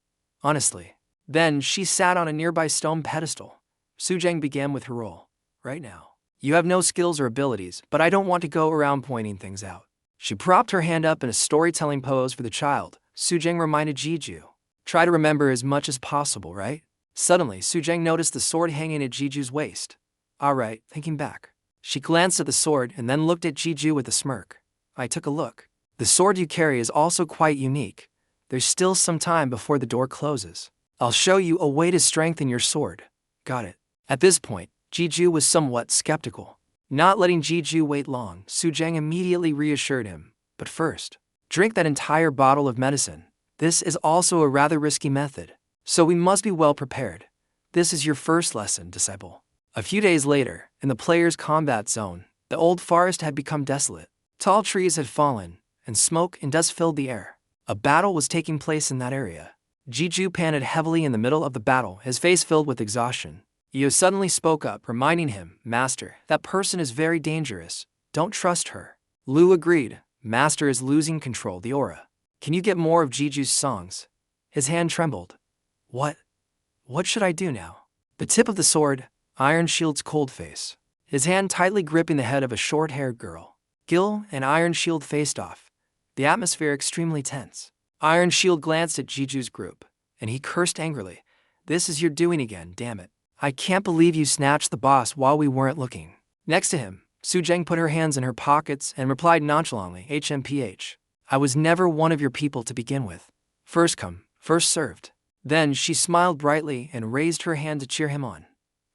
Honestly. Then she sat on a nearby stone pedestal. Su Jang began with her role. "Right now, you have no skills or abilities, but I don't want to go around pointing things out." She propped her hand up in a storytelling pose for the child. Su Jang reminded Jiju, Try to remember as much as possible, right? Suddenly, Su Jang noticed the sword hanging at Jiju's waist. Alright, thinking back. She glanced at the sword and then looked at Jiju with a smirk. I took a look. The sword you carry is also quite unique. There's still some time before the door closes. I'll show you a way to strengthen your sword. Got it. At this point, Jiju was somewhat skeptical. Not letting Jiju wait long, Su Jang immediately reassured him. But first, drink that entire bottle of medicine. This is also a rather risky method, so we must be well prepared. This is your first lesson, disciple. A few days later, in the player's combat zone, the old forest had become desolate. Tall trees had fallen, and smoke and dust filled the air. A battle was taking place in that area. Jiju panted heavily in the middle of the battle, his face filled with exhaustion. Io suddenly spoke up, reminding him, Master, that person is very dangerous. Don't trust her. Lu agreed. Master is losing control, the aura. Can you get more of Jiju's songs? His hand trembled. What should I do now? The tip of the sword, Iron Shield's cold face. His hand tightly gripping the head of a short-haired girl. Gil and Iron Shield faced off. The atmosphere extremely tense. Iron Shield glanced at Jiju's group, and he cursed angrily. This is your doing again, damn it. I can't believe you snatched the boss while we weren't looking. Next to him, Su Jang put her hands in her pockets and replied nonchalantly, HMPH. I was never one of your people to begin with. First come, first served. Then she smiled brightly and raised her hand to cheer him on.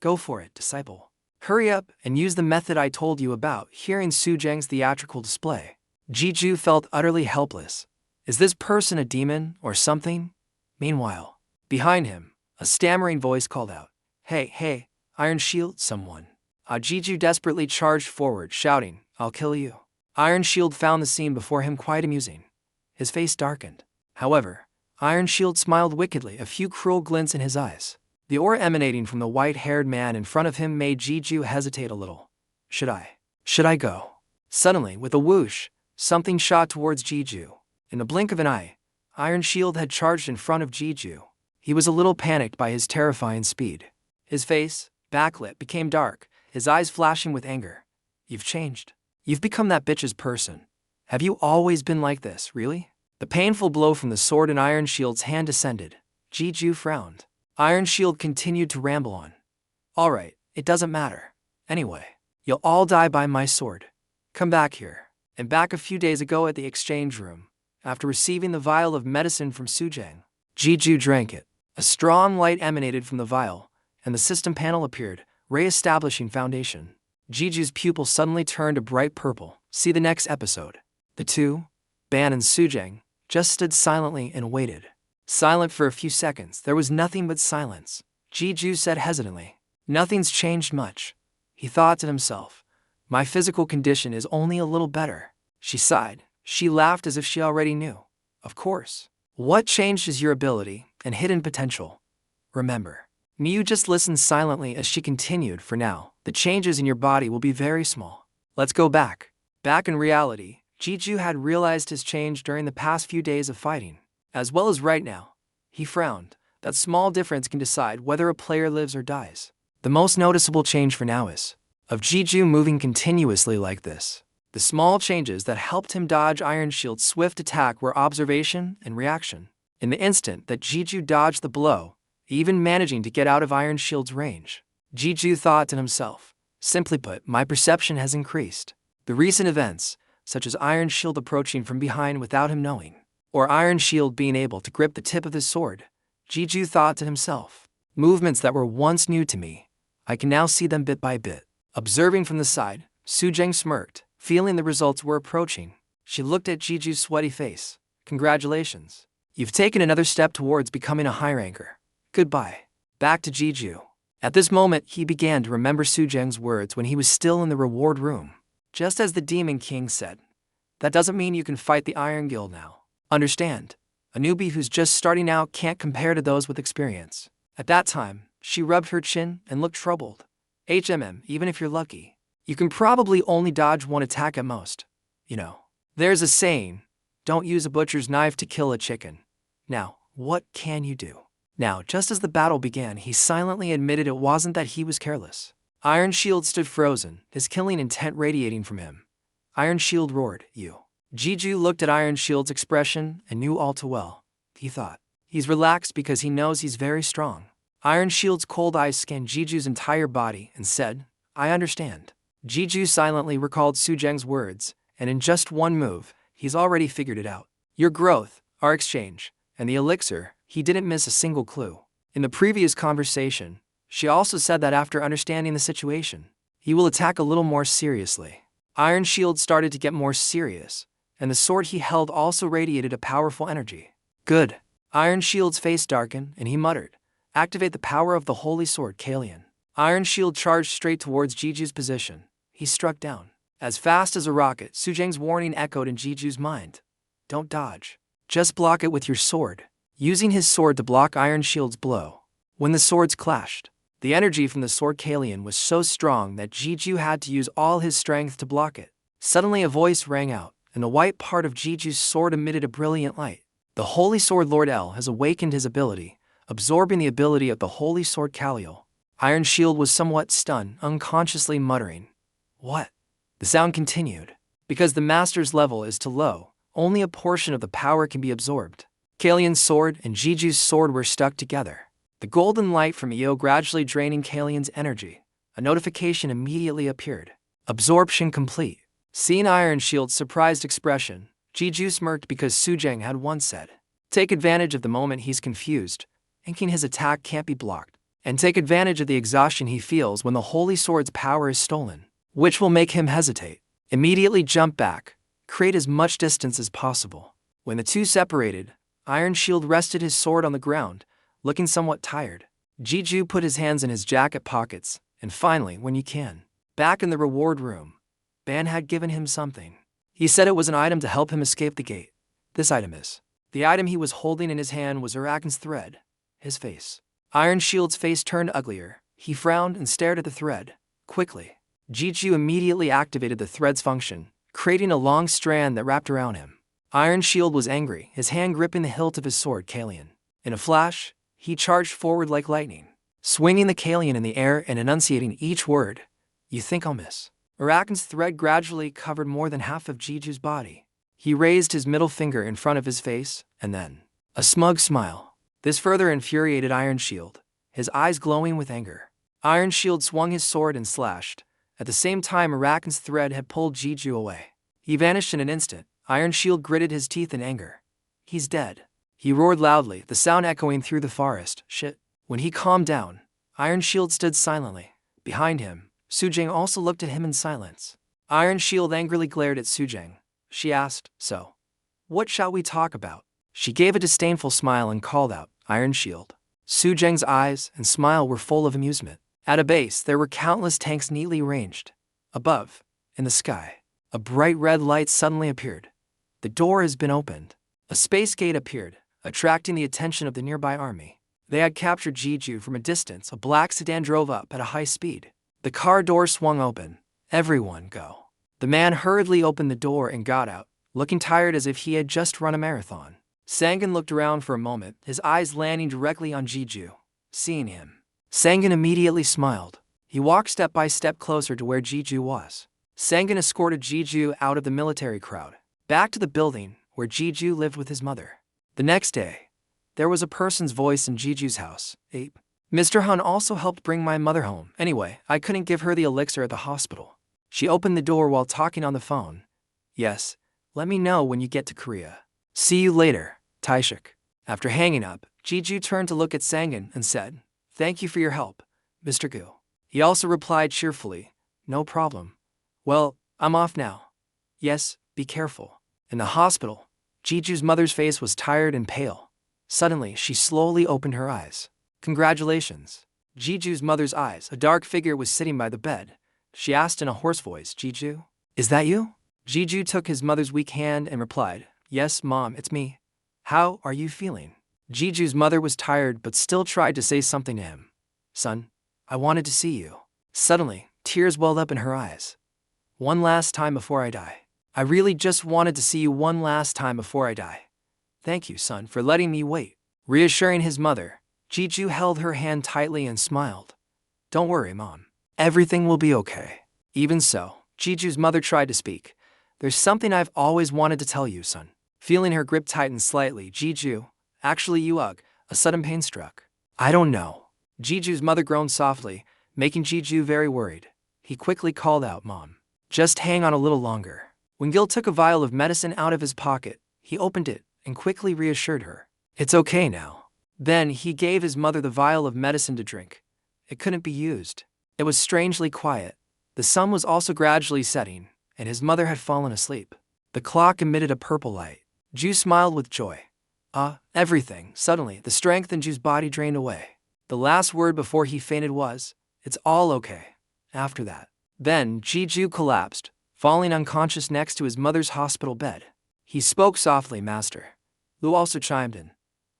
Go for it, disciple. Hurry up and use the method I told you about. Hearing Su Jang's theatrical display, Jiju felt utterly helpless. Is this person a demon or something? Meanwhile, behind him, a stammering voice called out, Hey, Iron Shield, someone. Jiju desperately charged forward, shouting, I'll kill you. Iron Shield found the scene before him quite amusing. His face darkened. However, Iron Shield smiled wickedly, a few cruel glints in his eyes. The aura emanating from the white-haired man in front of him made Jiju hesitate a little. Should I go? Suddenly, with a whoosh, something shot towards Jiju. In the blink of an eye, Iron Shield had charged in front of Jiju. He was a little panicked by his terrifying speed. His face, backlit, became dark, his eyes flashing with anger. You've changed. You've become that bitch's person. Have you always been like this, really? The painful blow from the sword in Iron Shield's hand descended. Jiju frowned. Iron Shield continued to ramble on. Alright, it doesn't matter. Anyway, you'll all die by my sword. Come back here. And back a few days ago at the exchange room, after receiving the vial of medicine from Su Jang, Jiju drank it. A strong light emanated from the vial, and the system panel appeared, re-establishing foundation. Jiju's pupil suddenly turned a bright purple. See the next episode. The two, Ban and Su Jang, just stood silently and waited. Silent for a few seconds, there was nothing but silence. Jiju said hesitantly, Nothing's changed much. He thought to himself, My physical condition is only a little better. She sighed. She laughed as if she already knew. Of course. What changed is your ability and hidden potential. Remember. Miyu just listened silently as she continued. For now, the changes in your body will be very small. Let's go back. Back in reality, Jiju had realized his change during the past few days of fighting. As well as right now. He frowned. That small difference can decide whether a player lives or dies. The most noticeable change for now is of Jiju moving continuously like this. The small changes that helped him dodge Iron Shield's swift attack were observation and reaction. In the instant that Jiju dodged the blow, even managing to get out of Iron Shield's range, Jiju thought to himself, simply put, my perception has increased. The recent events, such as Iron Shield approaching from behind without him knowing, or Iron Shield being able to grip the tip of his sword, Jiju thought to himself, movements that were once new to me, I can now see them bit by bit. Observing from the side, Su Jang smirked, feeling the results were approaching. She looked at Jiju's sweaty face. Congratulations. You've taken another step towards becoming a high ranker. Goodbye. Back to Jiju. At this moment, he began to remember Su Jang's words when he was still in the reward room. Just as the Demon King said, that doesn't mean you can fight the Iron Guild now. Understand, a newbie who's just starting out can't compare to those with experience. At that time, she rubbed her chin and looked troubled. Even if you're lucky, you can probably only dodge one attack at most. You know, there's a saying, don't use a butcher's knife to kill a chicken. Now, what can you do? Now, just as the battle began, he silently admitted it wasn't that he was careless. Iron Shield stood frozen, his killing intent radiating from him. Iron Shield roared, You. Jiju looked at Iron Shield's expression and knew all too well. He thought, He's relaxed because he knows he's very strong. Iron Shield's cold eyes scanned Jiju's entire body and said, I understand. Jiju silently recalled Su Jang's words, and in just one move, he's already figured it out. Your growth, our exchange, and the elixir, he didn't miss a single clue. In the previous conversation, she also said that after understanding the situation, he will attack a little more seriously. Iron Shield started to get more serious, and the sword he held also radiated a powerful energy. Good. Iron Shield's face darkened, and he muttered, activate the power of the holy sword, Talon. Iron Shield charged straight towards Jiju's position. He struck down. As fast as a rocket, Su Jang's warning echoed in Jiju's mind. Don't dodge. Just block it with your sword. Using his sword to block Iron Shield's blow. When the swords clashed, the energy from the sword Talon was so strong that Jiju had to use all his strength to block it. Suddenly a voice rang out, and the white part of Jiju's sword emitted a brilliant light. The Holy Sword Lord L has awakened his ability, absorbing the ability of the Holy Sword Kaliel. Iron Shield was somewhat stunned, unconsciously muttering, What? The sound continued. Because the Master's level is too low, only a portion of the power can be absorbed. Kalion's sword and Jiju's sword were stuck together. The golden light from Io gradually draining Kalion's energy. A notification immediately appeared. Absorption complete. Seeing Iron Shield's surprised expression, Jiju smirked because Su Jang had once said, take advantage of the moment he's confused, thinking his attack can't be blocked, and take advantage of the exhaustion he feels when the Holy Sword's power is stolen, which will make him hesitate. Immediately jump back, create as much distance as possible. When the two separated, Iron Shield rested his sword on the ground, looking somewhat tired. Jiju put his hands in his jacket pockets, and finally, when you can, back in the reward room, Ban had given him something. He said it was an item to help him escape the gate. This item is. The item he was holding in his hand was Arakan's thread. His face. Iron Shield's face turned uglier. He frowned and stared at the thread. Quickly, Jiju immediately activated the thread's function, creating a long strand that wrapped around him. Iron Shield was angry, his hand gripping the hilt of his sword, Talon. In a flash, he charged forward like lightning, swinging the Talon in the air and enunciating each word. You think I'll miss? Arakan's thread gradually covered more than half of Jiju's body. He raised his middle finger in front of his face, and then, a smug smile. This further infuriated Iron Shield, his eyes glowing with anger. Iron Shield swung his sword and slashed. At the same time, Arakan's thread had pulled Jiju away. He vanished in an instant. Iron Shield gritted his teeth in anger. He's dead. He roared loudly, the sound echoing through the forest. Shit. When he calmed down, Iron Shield stood silently. Behind him, Su Jang also looked at him in silence. Iron Shield angrily glared at Su Jang. She asked, so, what shall we talk about? She gave a disdainful smile and called out, Iron Shield. Su Jang's eyes and smile were full of amusement. At a base, there were countless tanks neatly arranged. Above, in the sky, a bright red light suddenly appeared. The door has been opened. A space gate appeared, attracting the attention of the nearby army. They had captured Jiju from a distance. A black sedan drove up at a high speed. The car door swung open. Everyone go. The man hurriedly opened the door and got out, looking tired as if he had just run a marathon. Sangan looked around for a moment, his eyes landing directly on Jiju. Seeing him, Sangan immediately smiled. He walked step by step closer to where Jiju was. Sangan escorted Jiju out of the military crowd, back to the building where Jiju lived with his mother. The next day, there was a person's voice in Jiju's house. Ape. Mr. Han also helped bring my mother home. Anyway, I couldn't give her the elixir at the hospital. She opened the door while talking on the phone. Yes, let me know when you get to Korea. See you later, Taishik. After hanging up, Jiju turned to look at Sangan and said, thank you for your help, Mr. Gu. He also replied cheerfully, no problem. Well, I'm off now. Yes, be careful. In the hospital, Jiju's mother's face was tired and pale. Suddenly, she slowly opened her eyes. Congratulations. Jiju's mother's eyes. A dark figure was sitting by the bed. She asked in a hoarse voice, Jiju, is that you? Jiju took his mother's weak hand and replied, yes, Mom, it's me. How are you feeling? Jiju's mother was tired but still tried to say something to him. Son, I wanted to see you. Suddenly, tears welled up in her eyes. One last time before I die. I really just wanted to see you one last time before I die. Thank you, son, for letting me wait. Reassuring his mother, Jiju held her hand tightly and smiled. Don't worry, Mom. Everything will be okay. Even so, Jiju's mother tried to speak. There's something I've always wanted to tell you, son. Feeling her grip tighten slightly, Jiju, actually Yuug, A sudden pain struck. I don't know. Jiju's mother groaned softly, making Jiju very worried. He quickly called out, Mom. Just hang on a little longer. When Gil took a vial of medicine out of his pocket, he opened it and quickly reassured her. It's okay now. Then he gave his mother the vial of medicine to drink. It couldn't be used. It was strangely quiet. The sun was also gradually setting, and his mother had fallen asleep. The clock emitted a purple light. Ju smiled with joy. Everything. Suddenly, the strength in Ju's body drained away. The last word before he fainted was, it's all okay. After that. Then, Ju collapsed, falling unconscious next to his mother's hospital bed. He spoke softly, Master. Lu also chimed in.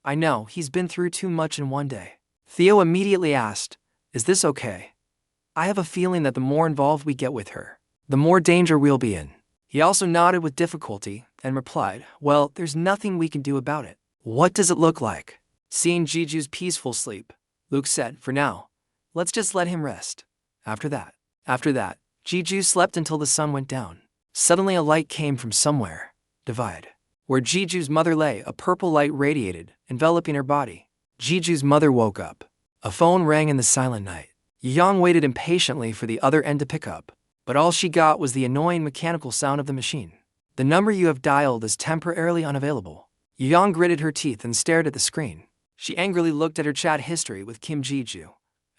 I know, he's been through too much in one day. Theo immediately asked, is this okay? I have a feeling that the more involved we get with her, the more danger we'll be in. He also nodded with difficulty and replied, well, there's nothing we can do about it. What does it look like? Seeing Jiju's peaceful sleep, Luke said, for now, let's just let him rest. After that, Jiju slept until the sun went down. Suddenly a light came from somewhere. Divide. Where Jiju's mother lay, a purple light radiated, enveloping her body. Jiju's mother woke up. A phone rang in the silent night. Yang waited impatiently for the other end to pick up, but all she got was the annoying mechanical sound of the machine. The number you have dialed is temporarily unavailable. Yang gritted her teeth and stared at the screen. She angrily looked at her chat history with Kim Jiju.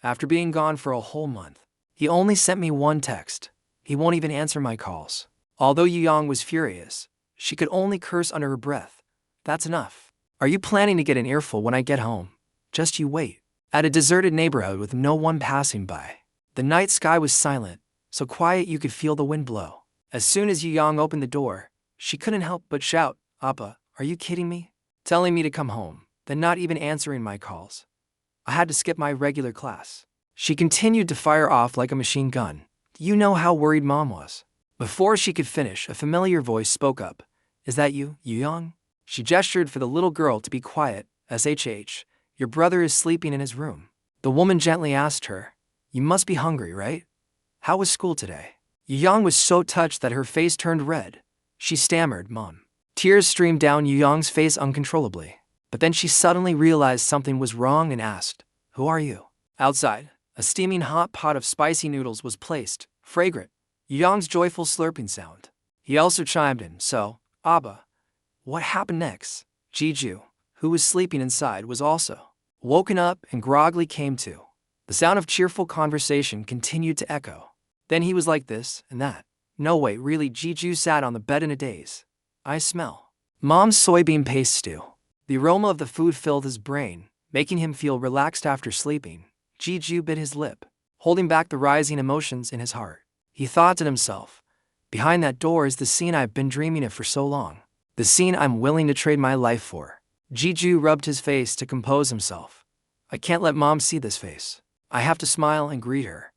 After being gone for a whole month, he only sent me one text. He won't even answer my calls. Although Yang was furious, she could only curse under her breath. That's enough. Are you planning to get an earful when I get home? Just you wait. At a deserted neighborhood with no one passing by. The night sky was silent, so quiet you could feel the wind blow. As soon as Yang opened the door, she couldn't help but shout, Appa, are you kidding me? Telling me to come home, then not even answering my calls. I had to skip my regular class. She continued to fire off like a machine gun. You know how worried Mom was. Before she could finish, a familiar voice spoke up. Is that you, Yang? She gestured for the little girl to be quiet. SHH, your brother is sleeping in his room. The woman gently asked her, you must be hungry, right? How was school today? Yang was so touched that her face turned red. She stammered, Mom. Tears streamed down Yang's face uncontrollably. But then she suddenly realized something was wrong and asked, who are you? Outside, a steaming hot pot of spicy noodles was placed, fragrant. Yang's joyful slurping sound. He also chimed in, so, Abba. What happened next? Jiju, who was sleeping inside, was also woken up and groggily came to. The sound of cheerful conversation continued to echo. Then he was like this and that. No way, really, Jiju sat on the bed in a daze. I smell Mom's soybean paste stew. The aroma of the food filled his brain, making him feel relaxed after sleeping. Jiju bit his lip, holding back the rising emotions in his heart. He thought to himself, behind that door is the scene I've been dreaming of for so long. The scene I'm willing to trade my life for. Jiju rubbed his face to compose himself. I can't let Mom see this face. I have to smile and greet her.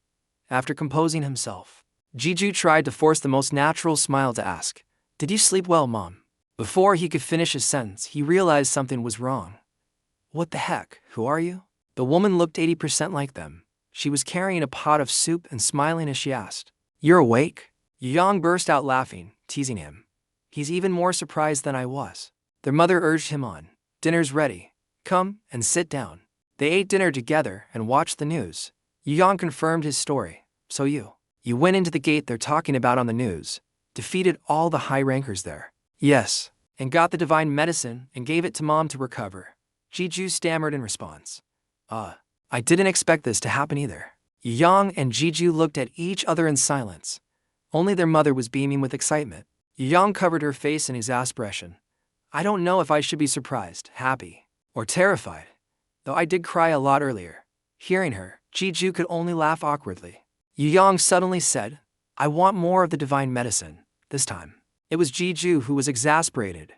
After composing himself, Jiju tried to force the most natural smile to ask, did you sleep well, Mom? Before he could finish his sentence, he realized something was wrong. What the heck, who are you? The woman looked 80% like them. She was carrying a pot of soup and smiling as she asked, you're awake? Yang burst out laughing, teasing him. He's even more surprised than I was. Their mother urged him on. Dinner's ready. Come and sit down. They ate dinner together and watched the news. Yang confirmed his story. So you went into the gate they're talking about on the news, defeated all the high rankers there. Yes, and got the divine medicine and gave it to Mom to recover. Jiju stammered in response. I didn't expect this to happen either. Yang and Jiju looked at each other in silence. Only their mother was beaming with excitement. Yang covered her face in exasperation. I don't know if I should be surprised, happy, or terrified, though I did cry a lot earlier. Hearing her, Jiju could only laugh awkwardly. Yang suddenly said, I want more of the divine medicine, this time. It was Jiju who was exasperated.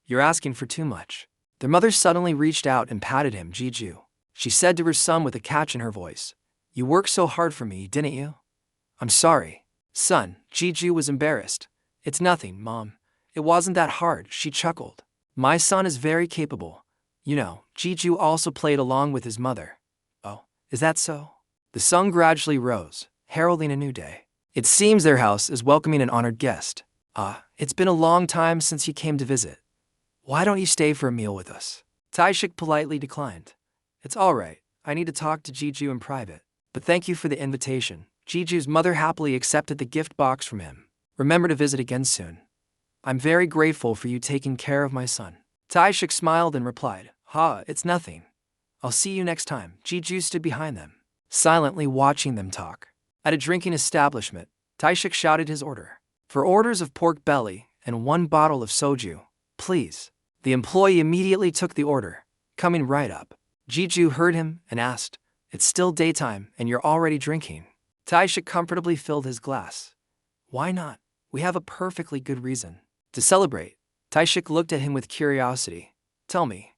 You're asking for too much. Their mother suddenly reached out and patted him. Jiju. She said to her son with a catch in her voice, you worked so hard for me, didn't you? I'm sorry. Son, Jiju was embarrassed. It's nothing, Mom. It wasn't that hard, she chuckled. My son is very capable. You know, Jiju also played along with his mother. Oh, is that so? The sun gradually rose, heralding a new day. It seems their house is welcoming an honored guest. It's been a long time since he came to visit. Why don't you stay for a meal with us? Taishik politely declined. It's alright, I need to talk to Jeju in private. But thank you for the invitation. Jeju's mother happily accepted the gift box from him. Remember to visit again soon. I'm very grateful for you taking care of my son. Taishik smiled and replied, it's nothing. I'll see you next time. Jeju stood behind them, silently watching them talk. At a drinking establishment, Taishik shouted his order. 4 orders of pork belly and 1 bottle of soju, please. The employee immediately took the order, coming right up. Jeju heard him and asked, it's still daytime and you're already drinking. Taishik comfortably filled his glass. Why not? We have a perfectly good reason to celebrate. Taishik looked at him with curiosity. Tell me,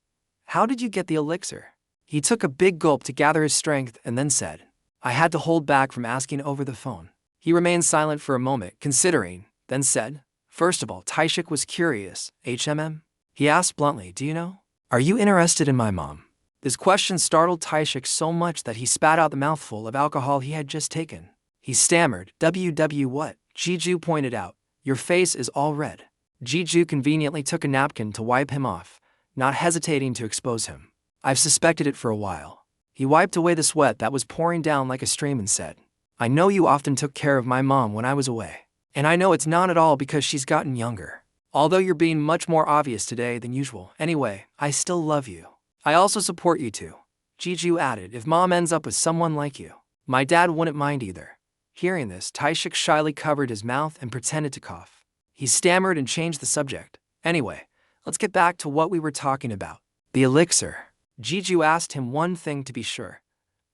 how did you get the elixir? He took a big gulp to gather his strength and then said, I had to hold back from asking over the phone. He remained silent for a moment, considering, then said, first of all, Taishik was curious. HMM? He asked bluntly, do you know? Are you interested in my mom? This question startled Taishik so much that he spat out the mouthful of alcohol he had just taken. He stammered, WW what? Jeju pointed out, your face is all red. Jeju conveniently took a napkin to wipe him off, not hesitating to expose him. I've suspected it for a while. He wiped away the sweat that was pouring down like a stream and said, I know you often took care of my mom when I was away. And I know it's not at all because she's gotten younger. Although you're being much more obvious today than usual. Anyway, I still love you. I also support you too. Jeju added, if mom ends up with someone like you, my dad wouldn't mind either. Hearing this, Taishik shyly covered his mouth and pretended to cough. He stammered and changed the subject. Anyway, let's get back to what we were talking about. The elixir. Jeju asked him one thing to be sure.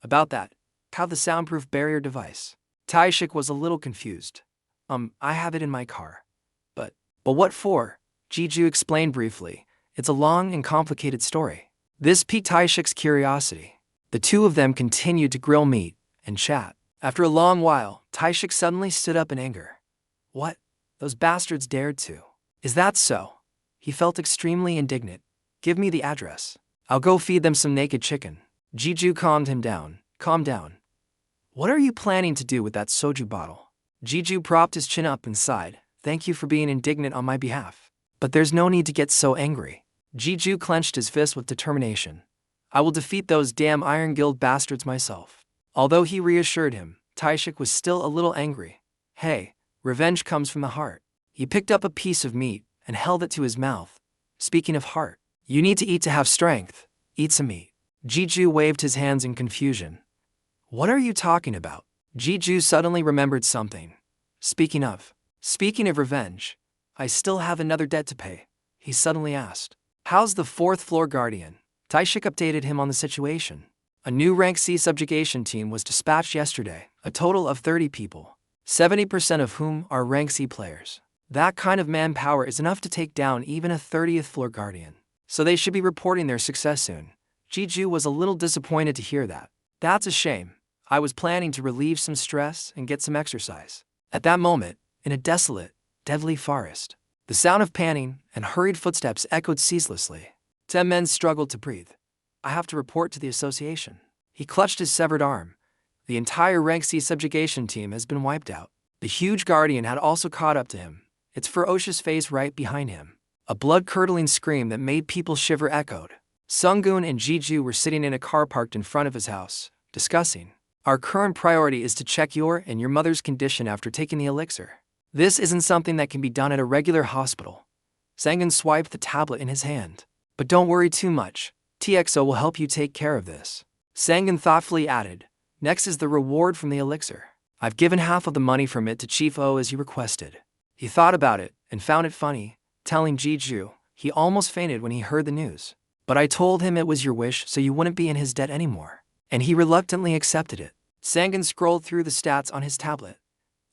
About that, how the soundproof barrier device. Taishik was a little confused. I have it in my car. But what for? Jeju explained briefly. It's a long and complicated story. This piqued Taishik's curiosity. The two of them continued to grill meat and chat. After a long while, Taishik suddenly stood up in anger. What? Those bastards dared to. Is that so? He felt extremely indignant. Give me the address. I'll go feed them some naked chicken. Jeju calmed him down. Calm down. What are you planning to do with that soju bottle? Jeju propped his chin up and sighed. Thank you for being indignant on my behalf. But there's no need to get so angry. Jeju clenched his fist with determination. I will defeat those damn Iron Guild bastards myself. Although he reassured him, Taishik was still a little angry. Hey, revenge comes from the heart. He picked up a piece of meat and held it to his mouth. Speaking of heart, you need to eat to have strength. Eat some meat. Jeju waved his hands in confusion. What are you talking about? Jeju suddenly remembered something. Speaking of revenge, I still have another debt to pay. He suddenly asked. How's the 4th floor guardian? Taishik updated him on the situation. A new rank C subjugation team was dispatched yesterday, a total of 30 people, 70% of whom are rank C players. That kind of manpower is enough to take down even a 30th floor guardian. So they should be reporting their success soon. Jeju was a little disappointed to hear that. That's a shame. I was planning to relieve some stress and get some exercise. At that moment, in a desolate, deadly forest, the sound of panting and hurried footsteps echoed ceaselessly. 10 men struggled to breathe. I have to report to the association. He clutched his severed arm. The entire rank C subjugation team has been wiped out. The huge guardian had also caught up to him, its ferocious face right behind him. A blood-curdling scream that made people shiver echoed. Sunggun and Jeju were sitting in a car parked in front of his house, discussing. Our current priority is to check your and your mother's condition after taking the elixir. This isn't something that can be done at a regular hospital. Sanggun swiped the tablet in his hand. But don't worry too much. TXO will help you take care of this. Sanggun thoughtfully added. Next is the reward from the elixir. I've given half of the money from it to Chief O as you requested. He thought about it and found it funny, telling Jeju he almost fainted when he heard the news. But I told him it was your wish so you wouldn't be in his debt anymore. And he reluctantly accepted it. Sanggun scrolled through the stats on his tablet.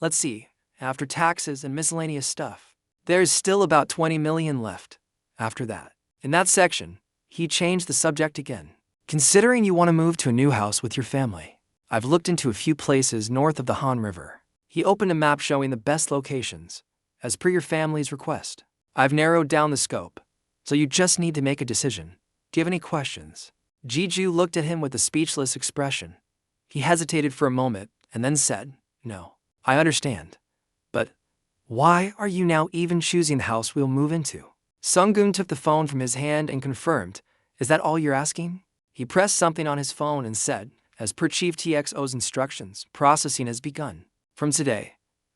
Let's see, after taxes and miscellaneous stuff, there's still about 20 million left. After that, in that section, he changed the subject again. Considering you want to move to a new house with your family, I've looked into a few places north of the Han River. He opened a map showing the best locations, as per your family's request. I've narrowed down the scope, so you just need to make a decision. Do you have any questions? Jeju looked at him with a speechless expression. He hesitated for a moment and then said, No, I understand. But why are you now even choosing the house we'll move into? Sunggun took the phone from his hand and confirmed, Is that all you're asking? He pressed something on his phone and said, as per Chief TXO's instructions, processing has begun. From today,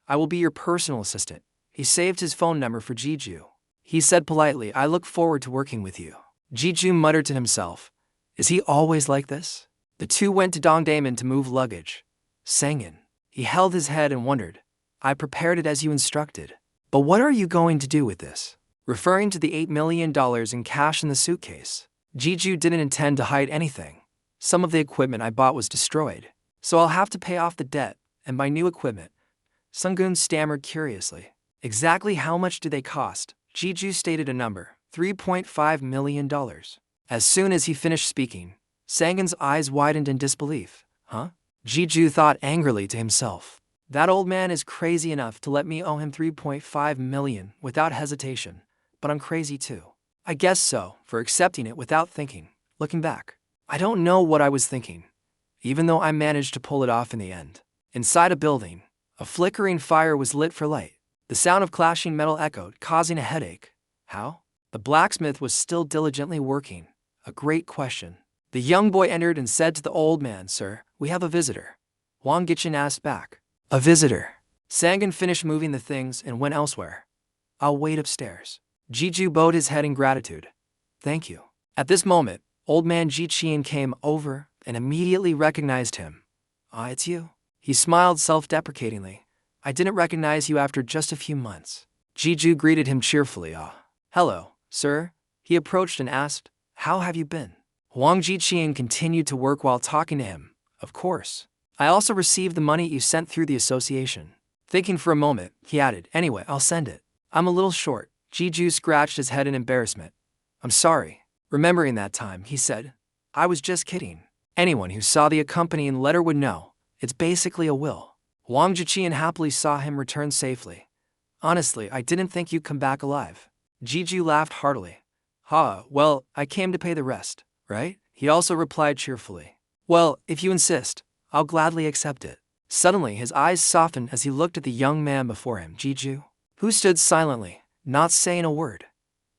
I will be your personal assistant. He saved his phone number for Jeju. He said politely, I look forward to working with you. Jeju muttered to himself, is he always like this? The two went to Dongdaemun to move luggage. Sangin. He held his head and wondered, I prepared it as you instructed. But what are you going to do with this? Referring to the $8 million in cash in the suitcase. Jeju didn't intend to hide anything. Some of the equipment I bought was destroyed, so I'll have to pay off the debt and buy new equipment. Sunggun stammered curiously. Exactly how much do they cost? Jeju stated a number, $3.5 million. As soon as he finished speaking, Sanggun's eyes widened in disbelief. Huh? Jeju thought angrily to himself. That old man is crazy enough to let me owe him $3.5 million without hesitation, but I'm crazy too. I guess so, for accepting it without thinking. Looking back, I don't know what I was thinking, even though I managed to pull it off in the end. Inside a building, a flickering fire was lit for light. The sound of clashing metal echoed, causing a headache. How? The blacksmith was still diligently working. A great question. The young boy entered and said to the old man, Sir, we have a visitor. Wang Gichin asked back. A visitor? Sanggun finished moving the things and went elsewhere. I'll wait upstairs. Jeju bowed his head in gratitude. Thank you. At this moment, old man Jiqian came over and immediately recognized him. Ah, it's you. He smiled self-deprecatingly. I didn't recognize you after just a few months. Jeju greeted him cheerfully. Ah, hello, sir. He approached and asked, how have you been? Wang Jiqian continued to work while talking to him. Of course. I also received the money you sent through the association. Thinking for a moment, he added, anyway, I'll send it. I'm a little short. Jeju scratched his head in embarrassment. I'm sorry. Remembering that time, he said, I was just kidding. Anyone who saw the accompanying letter would know. It's basically a will. Wang Jiqian happily saw him return safely. Honestly, I didn't think you'd come back alive. Jeju laughed heartily. Ha, well, I came to pay the rest, right? He also replied cheerfully. Well, if you insist, I'll gladly accept it. Suddenly, his eyes softened as he looked at the young man before him, Jeju, who stood silently, not saying a word.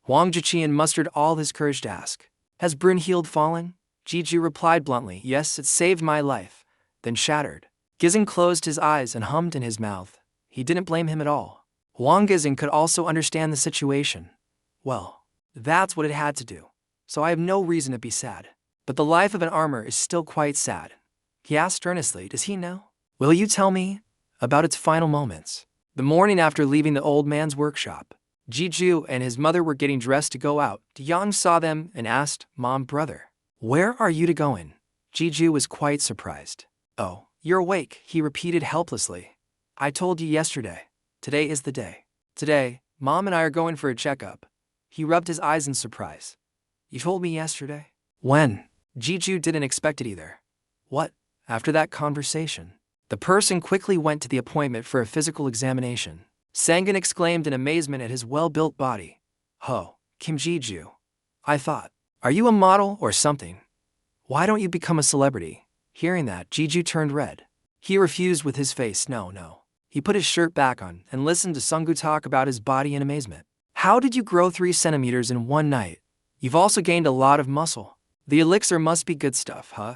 Wang Jiqian mustered all his courage to ask, has Brunhild fallen? Jeju replied bluntly, yes, it saved my life, then shattered. Gizing closed his eyes and hummed in his mouth. He didn't blame him at all. Wang Gizing could also understand the situation. Well, that's what it had to do, so I have no reason to be sad. But the life of an armor is still quite sad. He asked earnestly, does he know? Will you tell me about its final moments? The morning after leaving the old man's workshop, Jeju and his mother were getting dressed to go out. Yang saw them and asked, Mom, brother, where are you to go in? Jeju was quite surprised. Oh, you're awake, he repeated helplessly. I told you yesterday. Today is the day. Today, Mom and I are going for a checkup. He rubbed his eyes in surprise. You told me yesterday? When? Jeju didn't expect it either. What? After that conversation. The person quickly went to the appointment for a physical examination. Sanggun exclaimed in amazement at his well-built body. Ho, Kim Jeju. I thought, are you a model or something? Why don't you become a celebrity? Hearing that, Jeju turned red. He refused with his face, no. He put his shirt back on and listened to Sunggu talk about his body in amazement. How did you grow 3 centimeters in one night? You've also gained a lot of muscle. The elixir must be good stuff, huh?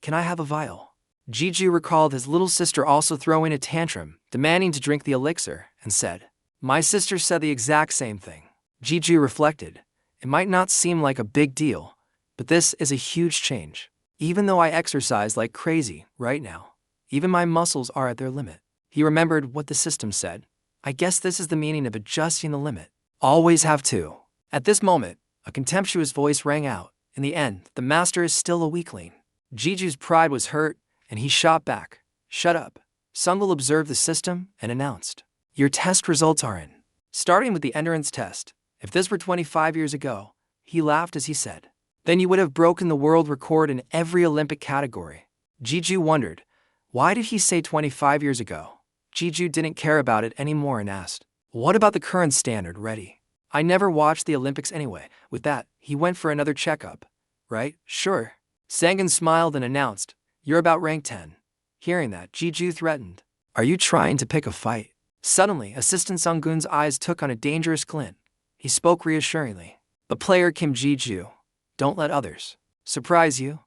Can I have a vial? Jeju recalled his little sister also throwing a tantrum, demanding to drink the elixir, and said, my sister said the exact same thing. Jeju reflected. It might not seem like a big deal, but this is a huge change. Even though I exercise like crazy right now, even my muscles are at their limit. He remembered what the system said. I guess this is the meaning of adjusting the limit. Always have to. At this moment, a contemptuous voice rang out. In the end, the master is still a weakling. Jeju's pride was hurt, and he shot back. Shut up. Sungul observed the system and announced, your test results are in. Starting with the endurance test, if this were 25 years ago, he laughed as he said, then you would have broken the world record in every Olympic category. Jeju wondered, why did he say 25 years ago? Jeju didn't care about it anymore and asked, what about the current standard, ready? I never watched the Olympics anyway. With that, he went for another checkup. Right? Sure. Sanggun smiled and announced, you're about rank 10. Hearing that, Jeju threatened, are you trying to pick a fight? Suddenly, Assistant Sunggun's eyes took on a dangerous glint. He spoke reassuringly. The player Kim Jeju. Don't let others surprise you.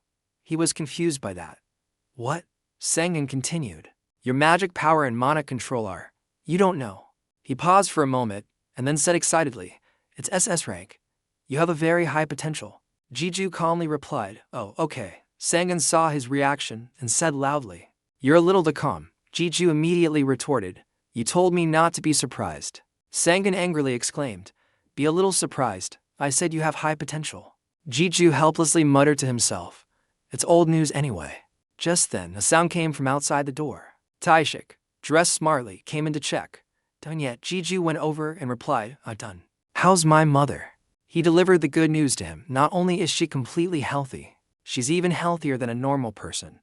He was confused by that. What? Sangan continued. Your magic power and mana control are. You don't know. He paused for a moment, and then said excitedly, it's SS rank. You have a very high potential. Jiju calmly replied, oh, okay. Sangan saw his reaction and said loudly, you're a little too calm. Jiju immediately retorted, you told me not to be surprised. Sangan angrily exclaimed, be a little surprised. I said you have high potential. Jiju helplessly muttered to himself, it's old news anyway. Just then, a sound came from outside the door. Taishik, dressed smartly, came in to check. Done yet? Jiju went over and replied, done. How's my mother? He delivered the good news to him. Not only is she completely healthy, she's even healthier than a normal person.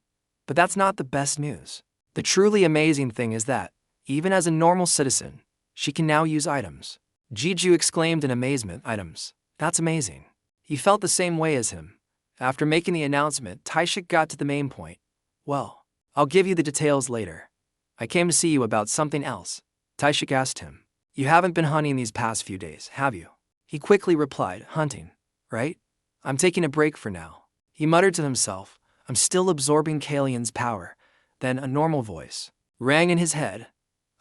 But that's not the best news. The truly amazing thing is that, even as a normal citizen, she can now use items. Jiju exclaimed in amazement, items? That's amazing. He felt the same way as him. After making the announcement, Taishik got to the main point. Well, I'll give you the details later. I came to see you about something else. Taishik asked him. You haven't been hunting these past few days, have you? He quickly replied, hunting, right? I'm taking a break for now. He muttered to himself, I'm still absorbing Kalian's power. Then a normal voice rang in his head.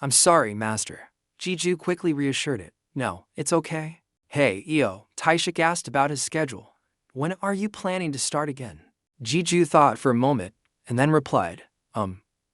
I'm sorry, master. Jiju quickly reassured it. No, it's okay. Hey, Io, Taishik asked about his schedule. When are you planning to start again? Jiju thought for a moment, and then replied,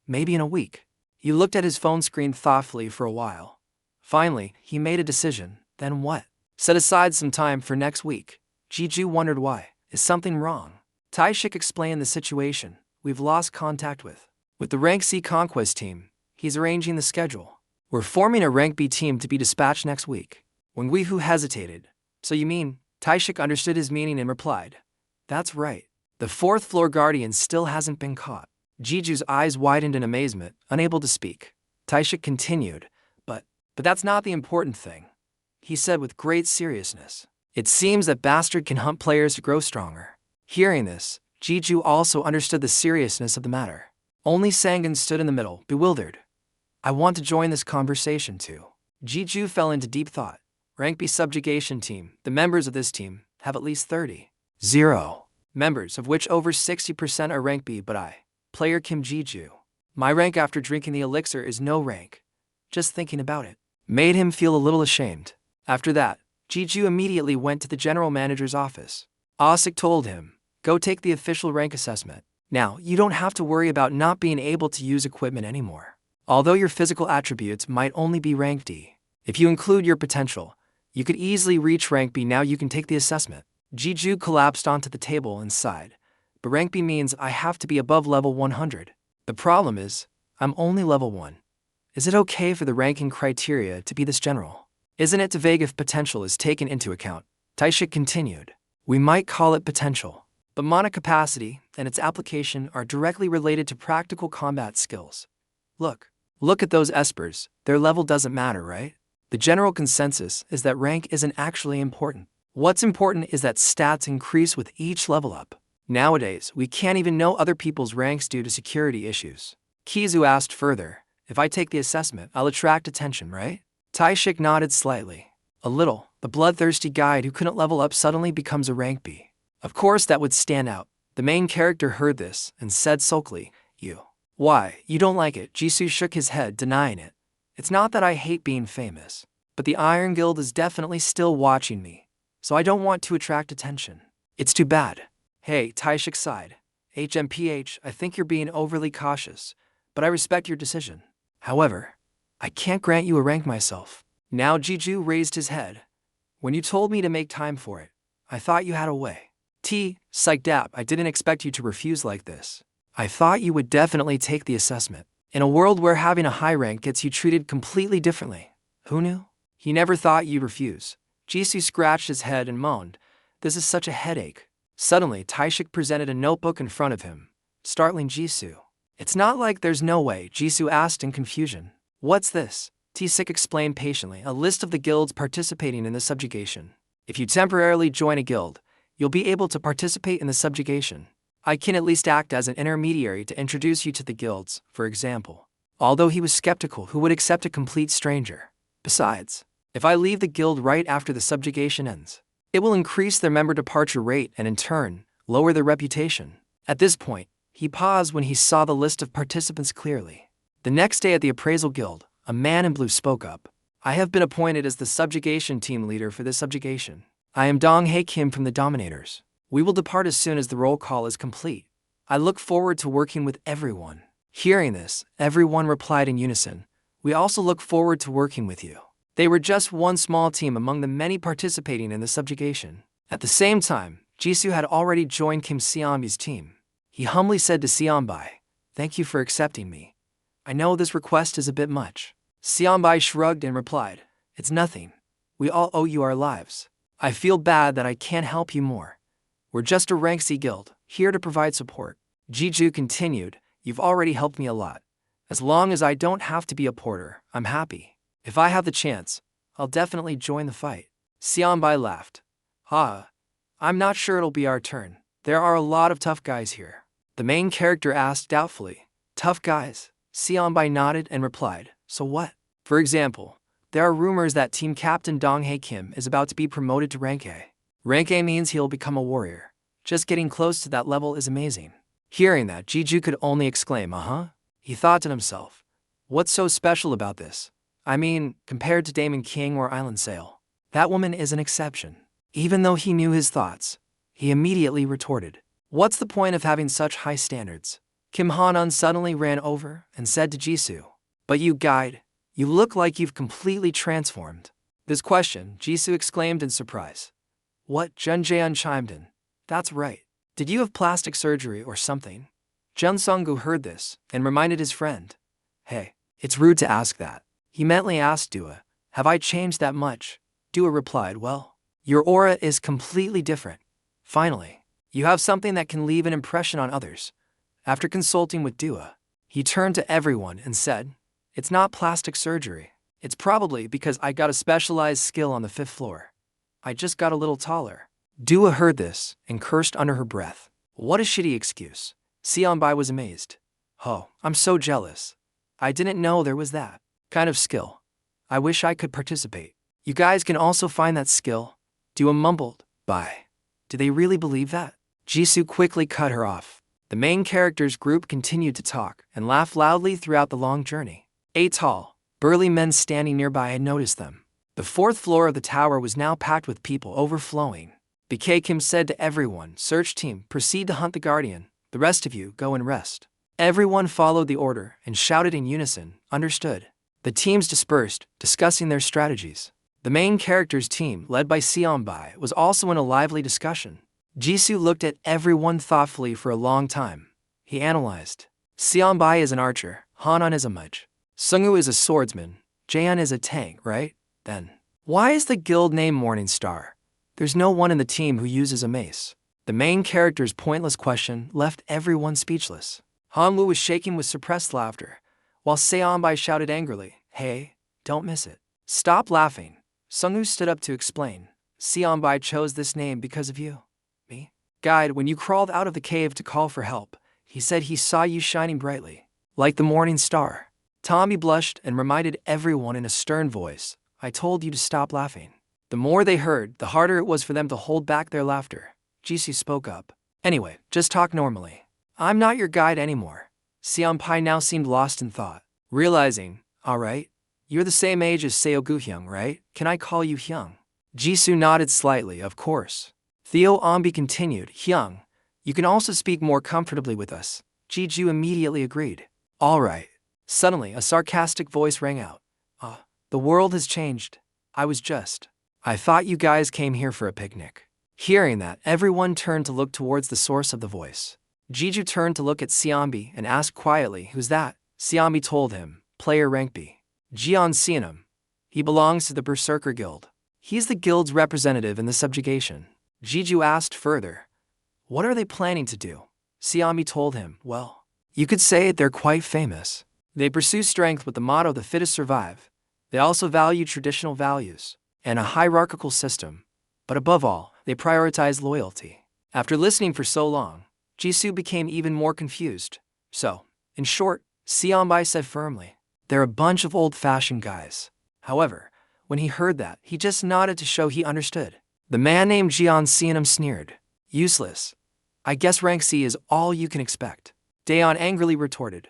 maybe in a week. He looked at his phone screen thoughtfully for a while. Finally, he made a decision. Then what? Set aside some time for next week. Jiju wondered why. Is something wrong? Taishik explained the situation. We've lost contact with the rank C conquest team. He's arranging the schedule. We're forming a rank B team to be dispatched next week. Wang Weihu hesitated. So you mean? Taishik understood his meaning and replied. That's right. The fourth floor guardian still hasn't been caught. Jiju's eyes widened in amazement, unable to speak. Taishik continued, but that's not the important thing. He said with great seriousness. It seems that Bastard can hunt players to grow stronger. Hearing this, Jiju also understood the seriousness of the matter. Only Sangan stood in the middle, bewildered. I want to join this conversation too. Jiju fell into deep thought. Rank B subjugation team. The members of this team have at least 30 members, of which over 60% are rank B, but I, player Kim Jiju, my rank after drinking the elixir is no rank. Just thinking about it made him feel a little ashamed. After that, Jiju immediately went to the general manager's office. Osik told him, go take the official rank assessment. Now, you don't have to worry about not being able to use equipment anymore. Although your physical attributes might only be rank D, if you include your potential, you could easily reach rank B. Now you can take the assessment. Jiju collapsed onto the table and sighed. But rank B means I have to be above level 100. The problem is, I'm only level 1. Is it okay for the ranking criteria to be this general? Isn't it too vague if potential is taken into account? Taishik continued. We might call it potential, but mana capacity and its application are directly related to practical combat skills. Look at those espers. Their level doesn't matter, right? The general consensus is that rank isn't actually important. What's important is that stats increase with each level up. Nowadays, we can't even know other people's ranks due to security issues. Kizu asked further, if I take the assessment, I'll attract attention, right? Taishik nodded slightly. A little. The bloodthirsty guide who couldn't level up suddenly becomes a rank B. Of course that would stand out. The main character heard this and said sulkily, Why, you don't like it? Jisoo shook his head, denying it. It's not that I hate being famous, but the Iron Guild is definitely still watching me, so I don't want to attract attention. It's too bad. Hey, Taishik sighed. HMPH, I think you're being overly cautious, but I respect your decision. However, I can't grant you a rank myself. Now Jiju raised his head. When you told me to make time for it, I thought you had a way. Psyched up, I didn't expect you to refuse like this. I thought you would definitely take the assessment. In a world where having a high rank gets you treated completely differently. Who knew? He never thought you'd refuse. Jisoo scratched his head and moaned. This is such a headache. Suddenly, Taishik presented a notebook in front of him, startling Jisoo. It's not like there's no way, Jisoo asked in confusion. What's this? Taishik explained patiently, a list of the guilds participating in the subjugation. If you temporarily join a guild, you'll be able to participate in the subjugation. I can at least act as an intermediary to introduce you to the guilds, for example. Although he was skeptical who would accept a complete stranger. Besides, if I leave the guild right after the subjugation ends, It will increase their member departure rate and in turn, lower their reputation. At this point, he paused when he saw the list of participants clearly. The next day at the appraisal guild, a man in blue spoke up. I have been appointed as the subjugation team leader for this subjugation. I am Dong-hae Kim from the Dominators. We will depart as soon as the roll call is complete. I look forward to working with everyone. Hearing this, everyone replied in unison. We also look forward to working with you. They were just one small team among the many participating in the subjugation. At the same time, Jisoo had already joined Kim Seonbi's team. He humbly said to Seonbi, "Thank you for accepting me. I know this request is a bit much." Seonbi shrugged and replied, "It's nothing. We all owe you our lives. I feel bad that I can't help you more. We're just a rank C guild, here to provide support." Jiju continued, "You've already helped me a lot. As long as I don't have to be a porter, I'm happy. If I have the chance, I'll definitely join the fight." Seonbi laughed. I'm not sure it'll be our turn. There are a lot of tough guys here." The main character asked doubtfully. "Tough guys?" Seonbi nodded and replied, "So what? For example, there are rumors that team captain Dong-hae Kim is about to be promoted to rank A. Rank A means he'll become a warrior. Just getting close to that level is amazing." Hearing that, Jiju could only exclaim, He thought to himself, "What's so special about this? I mean, compared to Damon King or Island Sail, that woman is an exception." Even though he knew his thoughts, he immediately retorted, "What's the point of having such high standards?" Kim Han-un suddenly ran over and said to Jisoo, "But you guide, you look like you've completely transformed." This question, Jisoo exclaimed in surprise. "What?" Jun Jaeun chimed in. "That's right. Did you have plastic surgery or something?" Jun Sung-gu heard this and reminded his friend, "Hey, it's rude to ask that." He mentally asked Dua, "Have I changed that much?" Dua replied, "Well, your aura is completely different. Finally, you have something that can leave an impression on others." After consulting with Dua, he turned to everyone and said, "It's not plastic surgery. It's probably because I got a specialized skill on the 5th floor. I just got a little taller." Dua heard this and cursed under her breath. What a shitty excuse. Seonbi was amazed. "Oh, I'm so jealous. I didn't know there was that kind of skill. I wish I could participate. You guys can also find that skill." Dua mumbled, "Bye. Do they really believe that?" Jisoo quickly cut her off. The main characters group continued to talk and laugh loudly throughout the long journey. 8 tall, burly men standing nearby had noticed them. The 4th floor of the tower was now packed with people overflowing. BK Kim said to everyone, "Search team, proceed to hunt the guardian. The rest of you go and rest." Everyone followed the order and shouted in unison, "Understood." The teams dispersed, discussing their strategies. The main character's team, led by Seonbi, was also in a lively discussion. Jisoo looked at everyone thoughtfully for a long time. He analyzed. Seonbi is an archer, Han-un is a mage, Sungwoo is a swordsman, Jaehyun is a tank, right? Then, why is the guild named Morning Star? There's no one in the team who uses a mace. The main character's pointless question left everyone speechless. Hanwoo was shaking with suppressed laughter, while Seonbi shouted angrily, "Hey, don't miss it. Stop laughing." Sungwoo stood up to explain. "Seonbi chose this name because of you." "Me?" "Guide, when you crawled out of the cave to call for help, he said he saw you shining brightly, like the morning star." Tommy blushed and reminded everyone in a stern voice, "I told you to stop laughing." The more they heard, the harder it was for them to hold back their laughter. Jisoo spoke up. "Anyway, just talk normally. I'm not your guide anymore." Seonbi now seemed lost in thought, realizing, "All right. You're the same age as Seo Gu-hyung, right? Can I call you Hyung?" Jisoo nodded slightly, "Of course." Theo Ombi continued, "Hyung, you can also speak more comfortably with us." Jiju immediately agreed. "All right." Suddenly, a sarcastic voice rang out. The world has changed. I thought you guys came here for a picnic." Hearing that, everyone turned to look towards the source of the voice. Jiju turned to look at Seonbi and asked quietly, "Who's that?" Seonbi told him, "Player rank B. Jeon Seonum. He belongs to the Berserker Guild. He's the guild's representative in the subjugation." Jiju asked further, "What are they planning to do?" Seonbi told him, "Well, you could say they're quite famous. They pursue strength with the motto 'the fittest survive.' They also value traditional values and a hierarchical system. But above all, they prioritize loyalty." After listening for so long, Jisoo became even more confused. "So, in short," Seonbi said firmly, "they're a bunch of old-fashioned guys." However, when he heard that, he just nodded to show he understood. The man named Jian Xianam sneered. Useless. I guess rank C is all you can expect. Daeon angrily retorted.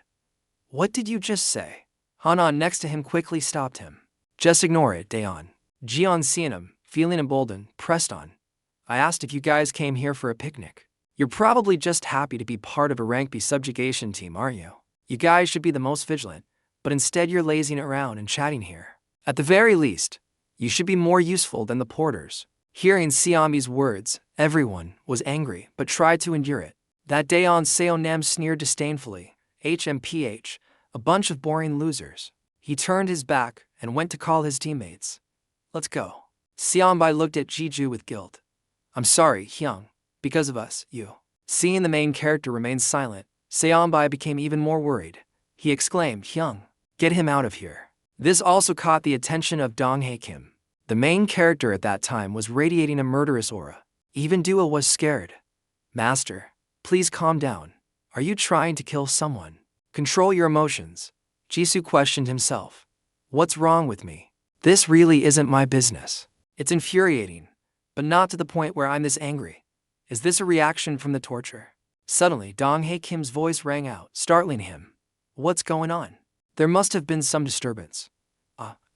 What did you just say? Hanan next to him quickly stopped him. Just ignore it, Daeon. Jian Xianam, feeling emboldened, pressed on. I asked if you guys came here for a picnic. You're probably just happy to be part of a rank B subjugation team, aren't you? You guys should be the most vigilant, but instead you're lazing around and chatting here. At the very least, you should be more useful than the porters. Hearing Xiaomi's words, everyone was angry but tried to endure it. That Daeon Seonam sneered disdainfully. HMPH, a bunch of boring losers. He turned his back and went to call his teammates. Let's go. Xiaomi looked at Jiju with guilt. I'm sorry, Hyung. Because of us, you. Seeing the main character remain silent, Seonbai became even more worried. He exclaimed, Hyung, get him out of here. This also caught the attention of Donghae Kim. The main character at that time was radiating a murderous aura. Even Dua was scared. Master, please calm down. Are you trying to kill someone? Control your emotions. Jisoo questioned himself. What's wrong with me? This really isn't my business. It's infuriating, but not to the point where I'm this angry. Is this a reaction from the torture? Suddenly, Donghae Kim's voice rang out, startling him. What's going on? There must have been some disturbance.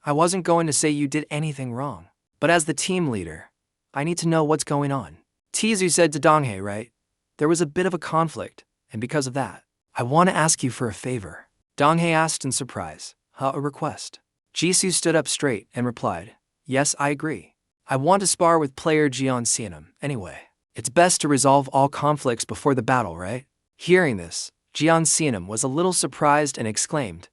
I wasn't going to say you did anything wrong, but as the team leader, I need to know what's going on. Tizu said to Donghae, right? There was a bit of a conflict, and because of that, I want to ask you for a favor. Donghae asked in surprise. A request? Jisoo stood up straight and replied, yes, I agree. I want to spar with player Jian Xianam, anyway. It's best to resolve all conflicts before the battle, right? Hearing this, Jian Xianam was a little surprised and exclaimed,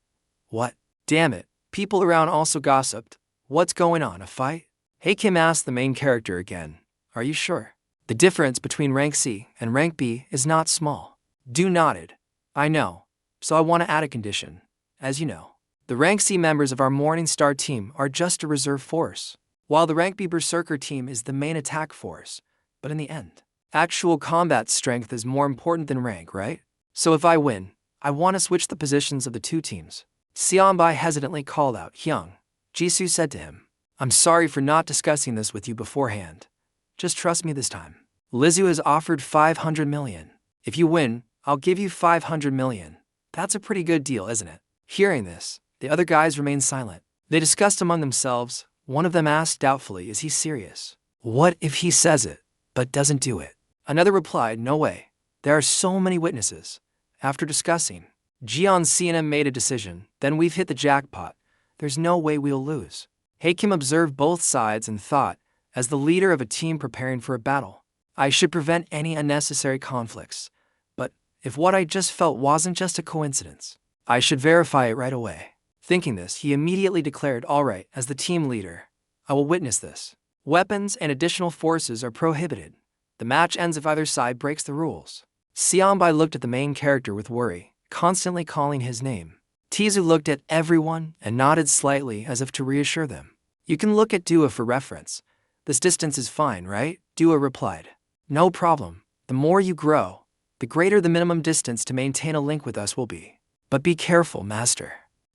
what? Damn it, people around also gossiped. What's going on, a fight? Hey Kim asked the main character again, are you sure? The difference between rank C and rank B is not small. Du nodded. I know, so I want to add a condition. As you know, the rank C members of our Morning Star team are just a reserve force, while the rank B Berserker team is the main attack force. But in the end, actual combat strength is more important than rank, right? So if I win, I want to switch the positions of the two teams. Xiaobai hesitantly called out, Hyung. Jisoo said to him, I'm sorry for not discussing this with you beforehand. Just trust me this time. Lizu has offered 500 million. If you win, I'll give you 500 million. That's a pretty good deal, isn't it? Hearing this, the other guys remained silent. They discussed among themselves. One of them asked doubtfully, is he serious? What if he says it, but doesn't do it? Another replied, no way. There are so many witnesses. After discussing, Jian Xianam made a decision. Then we've hit the jackpot. There's no way we'll lose. Hae Kim observed both sides and thought, as the leader of a team preparing for a battle, I should prevent any unnecessary conflicts. But if what I just felt wasn't just a coincidence, I should verify it right away. Thinking this, he immediately declared, all right, as the team leader, I will witness this. Weapons and additional forces are prohibited. The match ends if either side breaks the rules. Xiaobai looked at the main character with worry, constantly calling his name. Tizu looked at everyone and nodded slightly as if to reassure them. You can look at Dua for reference. This distance is fine, right? Dua replied. No problem. The more you grow, the greater the minimum distance to maintain a link with us will be. But be careful, master.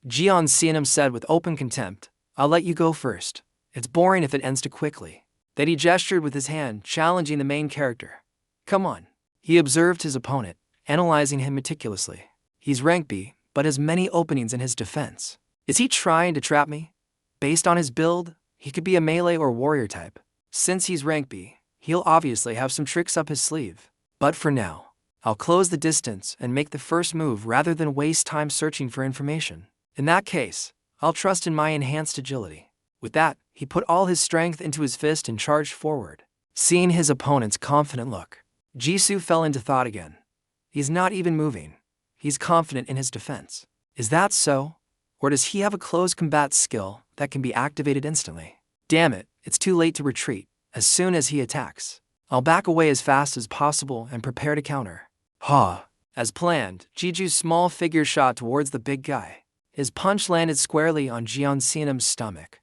Jian Xianam said with open contempt, I'll let you go first. It's boring if it ends too quickly. Then he gestured with his hand, challenging the main character. Come on. He observed his opponent, analyzing him meticulously. He's rank B, but has many openings in his defense. Is he trying to trap me? Based on his build, he could be a melee or warrior type. Since he's rank B, he'll obviously have some tricks up his sleeve. But for now, I'll close the distance and make the first move rather than waste time searching for information. In that case, I'll trust in my enhanced agility. With that, he put all his strength into his fist and charged forward. Seeing his opponent's confident look, Jisoo fell into thought again. He's not even moving. He's confident in his defense. Is that so? Or does he have a close combat skill that can be activated instantly? Damn it, it's too late to retreat. As soon as he attacks, I'll back away as fast as possible and prepare to counter. As planned, Jiju's small figure shot towards the big guy. His punch landed squarely on Jian Xianam's stomach.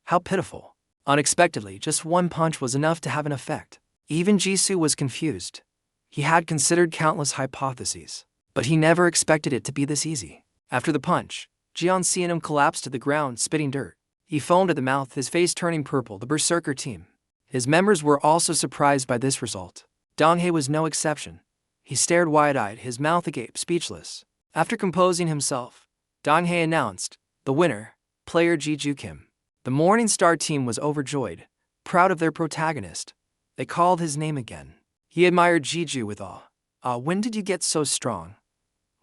How pitiful. Unexpectedly, just one punch was enough to have an effect. Even Jisoo was confused. He had considered countless hypotheses, but he never expected it to be this easy. After the punch, Jian Xianam collapsed to the ground, spitting dirt. He foamed at the mouth, his face turning purple. The Berserker team. His members were also surprised by this result. Donghae was no exception. He stared wide-eyed, his mouth agape, speechless. After composing himself, Donghae announced, the winner, player Ji-ju Kim. The Morning Star team was overjoyed, proud of their protagonist. They called his name again. He admired Ji-ju with awe. When did you get so strong?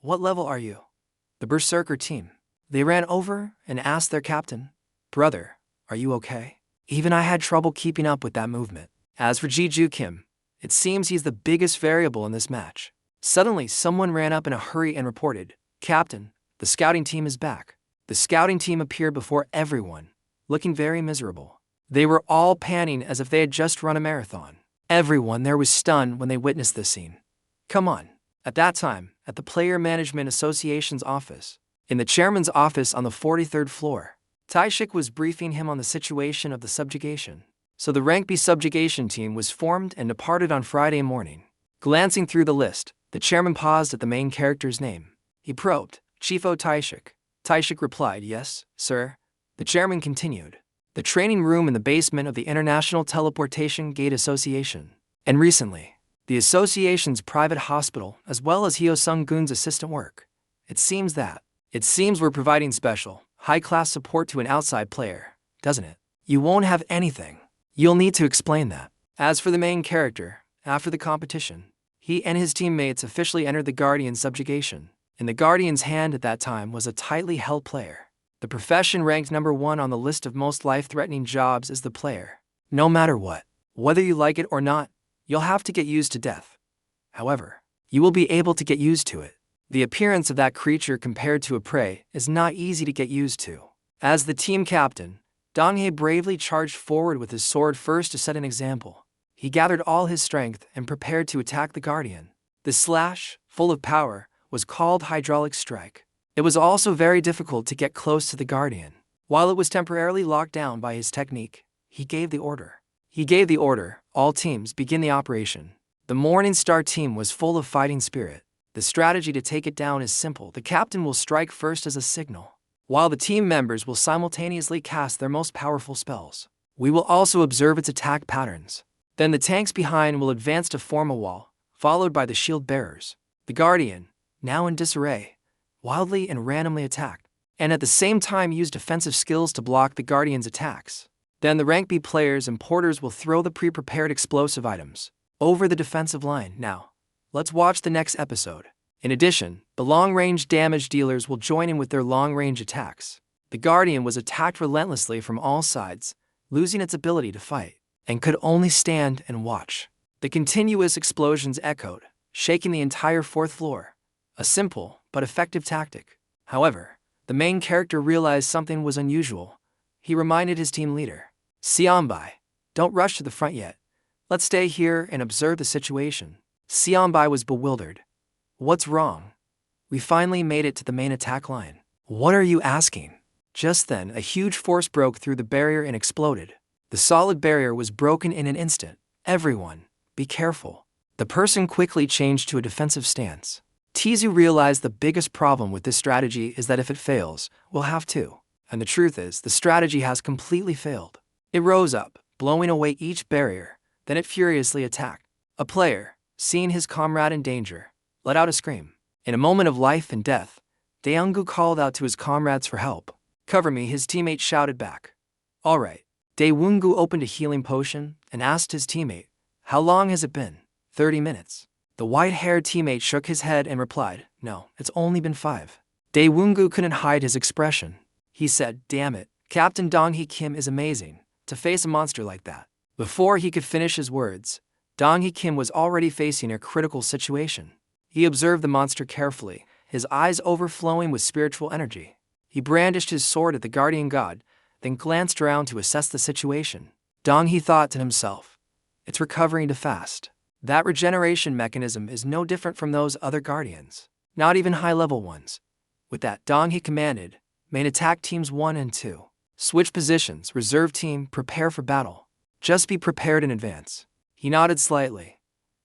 What level are you? The Berserker team. They ran over and asked their captain, brother, are you okay? Even I had trouble keeping up with that movement. As for Ji-ju Kim, it seems he's the biggest variable in this match. Suddenly, someone ran up in a hurry and reported, Captain, the scouting team is back. The scouting team appeared before everyone, looking very miserable. They were all panting as if they had just run a marathon. Everyone there was stunned when they witnessed this scene. Come on. At that time, at the Player Management Association's office, in the chairman's office on the 43rd floor, Taishik was briefing him on the situation of the subjugation. So the Rank B subjugation team was formed and departed on Friday morning. Glancing through the list, the chairman paused at the main character's name. He probed, Chiefo Taishik. Taishik replied, yes, sir. The chairman continued. The training room in the basement of the International Teleportation Gate Association. And recently, the association's private hospital, as well as Hyo Sung-gun's assistant work. It seems we're providing special, high-class support to an outside player, doesn't it? You won't have anything. You'll need to explain that. As for the main character, after the competition, he and his teammates officially entered the Guardian subjugation. In the Guardian's hand at that time was a tightly held player. The profession ranked number 1 on the list of most life-threatening jobs is the player. No matter what, whether you like it or not, you'll have to get used to death. However, you will be able to get used to it. The appearance of that creature compared to a prey is not easy to get used to. As the team captain, Donghae bravely charged forward with his sword first to set an example. He gathered all his strength and prepared to attack the Guardian. The slash, full of power, was called Hydraulic Strike. It was also very difficult to get close to the Guardian. While it was temporarily locked down by his technique, he gave the order. All teams begin the operation. The Morning Star team was full of fighting spirit. The strategy to take it down is simple. The captain will strike first as a signal, while the team members will simultaneously cast their most powerful spells. We will also observe its attack patterns. Then the tanks behind will advance to form a wall, followed by the shield bearers. The Guardian, now in disarray, wildly and randomly attacked, and at the same time use defensive skills to block the Guardian's attacks. Then the Rank B players and porters will throw the pre-prepared explosive items over the defensive line. Now, let's watch the next episode. In addition, the long-range damage dealers will join in with their long-range attacks. The Guardian was attacked relentlessly from all sides, losing its ability to fight, and could only stand and watch. The continuous explosions echoed, shaking the entire 4th floor. A simple but effective tactic. However, the main character realized something was unusual. He reminded his team leader, Sionbai, don't rush to the front yet. Let's stay here and observe the situation. Sionbai was bewildered. What's wrong? We finally made it to the main attack line. What are you asking? Just then, a huge force broke through the barrier and exploded. The solid barrier was broken in an instant. Everyone, be careful. The person quickly changed to a defensive stance. Tizu realized the biggest problem with this strategy is that if it fails, we'll have to. And the truth is, the strategy has completely failed. It rose up, blowing away each barrier. Then it furiously attacked. A player, seeing his comrade in danger, let out a scream. In a moment of life and death, Daeungu called out to his comrades for help. Cover me, his teammate shouted back. All right. Daeungu opened a healing potion and asked his teammate, how long has it been? 30 minutes. The white-haired teammate shook his head and replied, no, it's only been 5. Daeungu couldn't hide his expression. He said, damn it, Captain Donghae Kim is amazing, to face a monster like that. Before he could finish his words, Donghae Kim was already facing a critical situation. He observed the monster carefully, his eyes overflowing with spiritual energy. He brandished his sword at the guardian god, then glanced around to assess the situation. Donghae thought to himself, it's recovering too fast. That regeneration mechanism is no different from those other guardians, not even high-level ones. With that, Donghae commanded, main attack teams 1 and 2. Switch positions, reserve team, prepare for battle. Just be prepared in advance. He nodded slightly.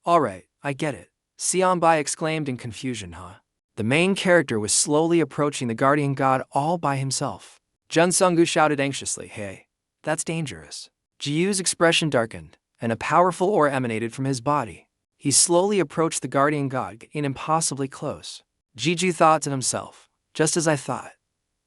All right, I get it. Sionbai exclaimed in confusion, huh? The main character was slowly approaching the guardian god all by himself. Jun Sunggu shouted anxiously, hey, that's dangerous. Jiu's expression darkened, and a powerful aura emanated from his body. He slowly approached the guardian god, getting impossibly close. Jiu thought to himself, just as I thought.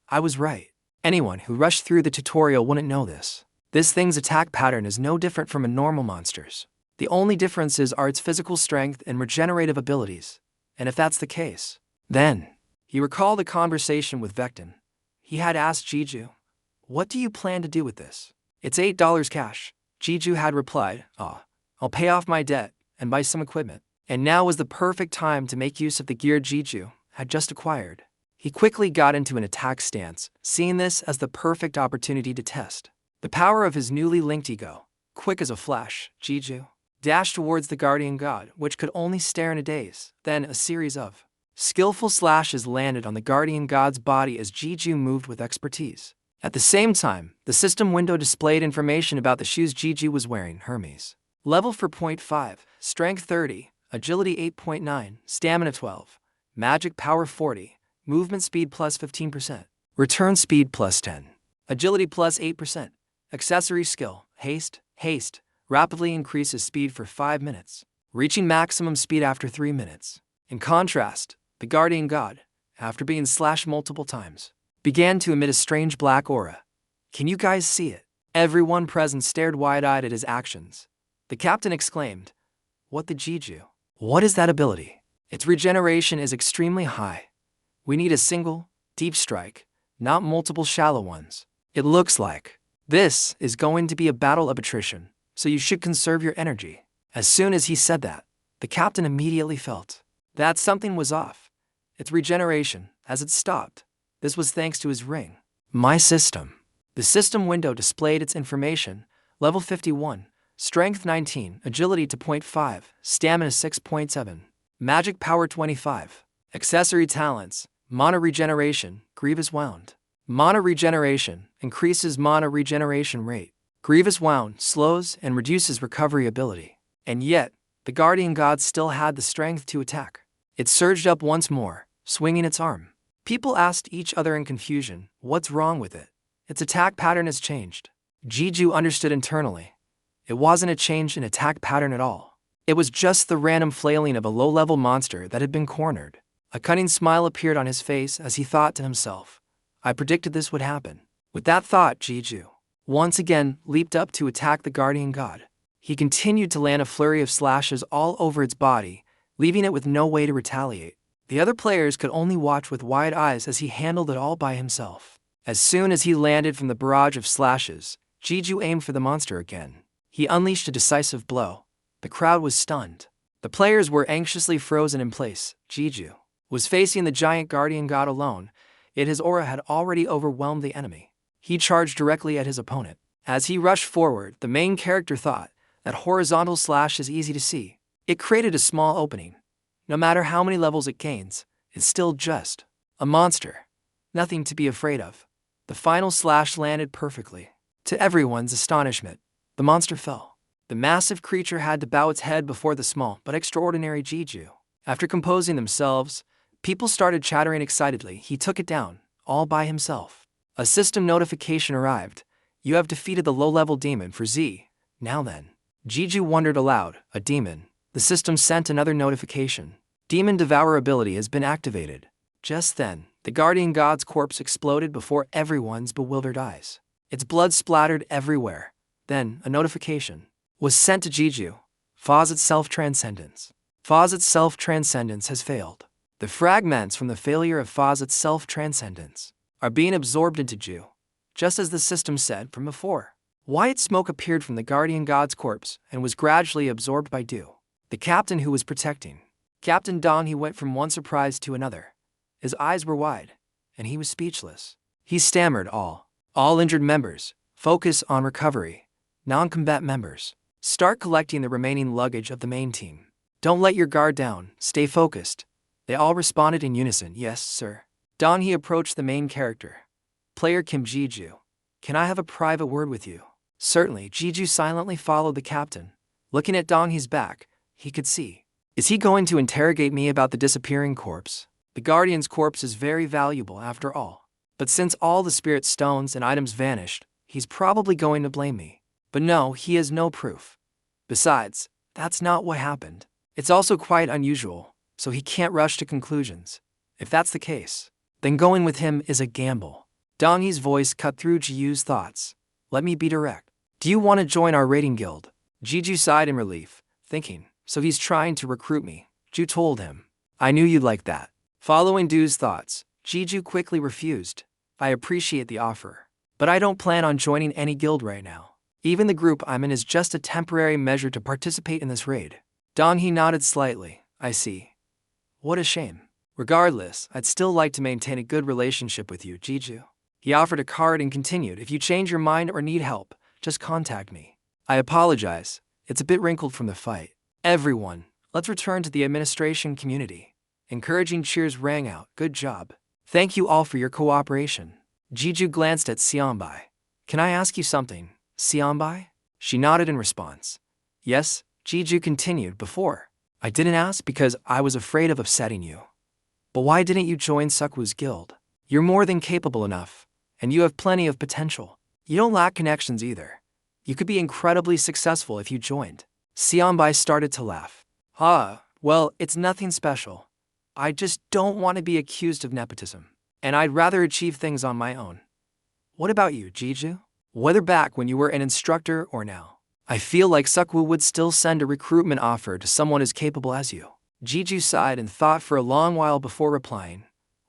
I was right. Anyone who rushed through the tutorial wouldn't know this. This thing's attack pattern is no different from a normal monster's. The only differences are its physical strength and regenerative abilities. And if that's the case, then he recalled a conversation with Vecton. He had asked Jiu, "What do you plan to do with this?" "It's $8 cash," Jiu had replied. I'll pay off my debt and buy some equipment." And now was the perfect time to make use of the gear Jiu had just acquired. He quickly got into an attack stance, seeing this as the perfect opportunity to test the power of his newly linked ego. Quick as a flash, Jiu dashed towards the guardian god, which could only stare in a daze. Then a series of skillful slashes landed on the guardian god's body as Jiu moved with expertise. At the same time, the system window displayed information about the shoes Jiu was wearing. Hermes. Level 4.5, Strength 30, Agility 8.9, Stamina 12, Magic Power 40, Movement Speed plus 15%, Return Speed plus 10, Agility plus 8%, Accessory Skill, Haste, rapidly increases speed for 5 minutes, reaching maximum speed after 3 minutes. In contrast, the guardian god, after being slashed multiple times, began to emit a strange black aura. Can you guys see it? Everyone present stared wide-eyed at his actions. The captain exclaimed, "What the Jiu? What is that ability? Its regeneration is extremely high. We need a single, deep strike, not multiple shallow ones. It looks like this is going to be a battle of attrition, so you should conserve your energy." As soon as he said that, the captain immediately felt that something was off. Its regeneration, as it stopped, this was thanks to his ring. My system. The system window displayed its information. Level 51, Strength 19, Agility 2.5, Stamina 6.7, Magic Power 25, Accessory Talents, Mana Regeneration, Grievous Wound. Mana Regeneration increases mana regeneration rate. Grievous Wound slows and reduces recovery ability. And yet, the guardian god still had the strength to attack. It surged up once more, swinging its arm. People asked each other in confusion, what's wrong with it? Its attack pattern has changed. Jiu understood internally. It wasn't a change in attack pattern at all. It was just the random flailing of a low-level monster that had been cornered. A cunning smile appeared on his face as he thought to himself, I predicted this would happen. With that thought, Jiu once again leaped up to attack the guardian god. He continued to land a flurry of slashes all over its body, leaving it with no way to retaliate. The other players could only watch with wide eyes as he handled it all by himself. As soon as he landed from the barrage of slashes, Jiu aimed for the monster again. He unleashed a decisive blow. The crowd was stunned. The players were anxiously frozen in place. Jiu was facing the giant guardian god alone, yet his aura had already overwhelmed the enemy. He charged directly at his opponent. As he rushed forward, the main character thought that horizontal slash is easy to see. It created a small opening. No matter how many levels it gains, it's still just a monster. Nothing to be afraid of. The final slash landed perfectly. To everyone's astonishment, the monster fell. The massive creature had to bow its head before the small but extraordinary Jiu. After composing themselves, people started chattering excitedly. He took it down, all by himself. A system notification arrived. You have defeated the low-level demon for Z. Now then. Jiu wondered aloud. A demon. The system sent another notification. Demon Devour ability has been activated. Just then, the guardian god's corpse exploded before everyone's bewildered eyes. Its blood splattered everywhere. Then, a notification was sent to Jiu. Fawcett's self-transcendence. Fawcett's self-transcendence has failed. The fragments from the failure of Fawcett's self-transcendence are being absorbed into Jiu, just as the system said from before. White smoke appeared from the guardian god's corpse and was gradually absorbed by Jiu. The captain who was protecting Captain Dong, he went from one surprise to another. His eyes were wide, and he was speechless. He stammered, all injured members, focus on recovery. Non-combat members, start collecting the remaining luggage of the main team. Don't let your guard down, stay focused. They all responded in unison, yes, sir. Dong, he approached the main character. Player Kim Jiu. Can I have a private word with you? Certainly. Jiu silently followed the captain. Looking at Dong He's back, he could see. Is he going to interrogate me about the disappearing corpse? The guardian's corpse is very valuable after all. But since all the spirit stones and items vanished, he's probably going to blame me. But no, he has no proof. Besides, that's not what happened. It's also quite unusual, so he can't rush to conclusions. If that's the case, then going with him is a gamble. Dong Yi's voice cut through Ji-Yu's thoughts. Let me be direct. Do you want to join our raiding guild? Ji-Ju sighed in relief, thinking, so he's trying to recruit me. Ju told him. I knew you'd like that. Following Du's thoughts, Ji-Ju quickly refused. I appreciate the offer, but I don't plan on joining any guild right now. Even the group I'm in is just a temporary measure to participate in this raid. Dong Yi nodded slightly. I see. What a shame. Regardless, I'd still like to maintain a good relationship with you, Ji-Ju. He offered a card and continued, if you change your mind or need help, just contact me. I apologize, it's a bit wrinkled from the fight. Everyone, let's return to the administration community. Encouraging cheers rang out. Good job. Thank you all for your cooperation. Ji-Ju glanced at Xianbai. Can I ask you something, Xianbai? She nodded in response. Yes, Ji-Ju continued. Before, I didn't ask because I was afraid of upsetting you. But why didn't you join Sukwu's guild? You're more than capable enough, and you have plenty of potential. You don't lack connections either. You could be incredibly successful if you joined. Xianbai started to laugh. Well, it's nothing special. I just don't want to be accused of nepotism, and I'd rather achieve things on my own. What about you, Ji-Ju? Whether back when you were an instructor or now, I feel like Sukwu would still send a recruitment offer to someone as capable as you. Ji-Ju sighed and thought for a long while before replying.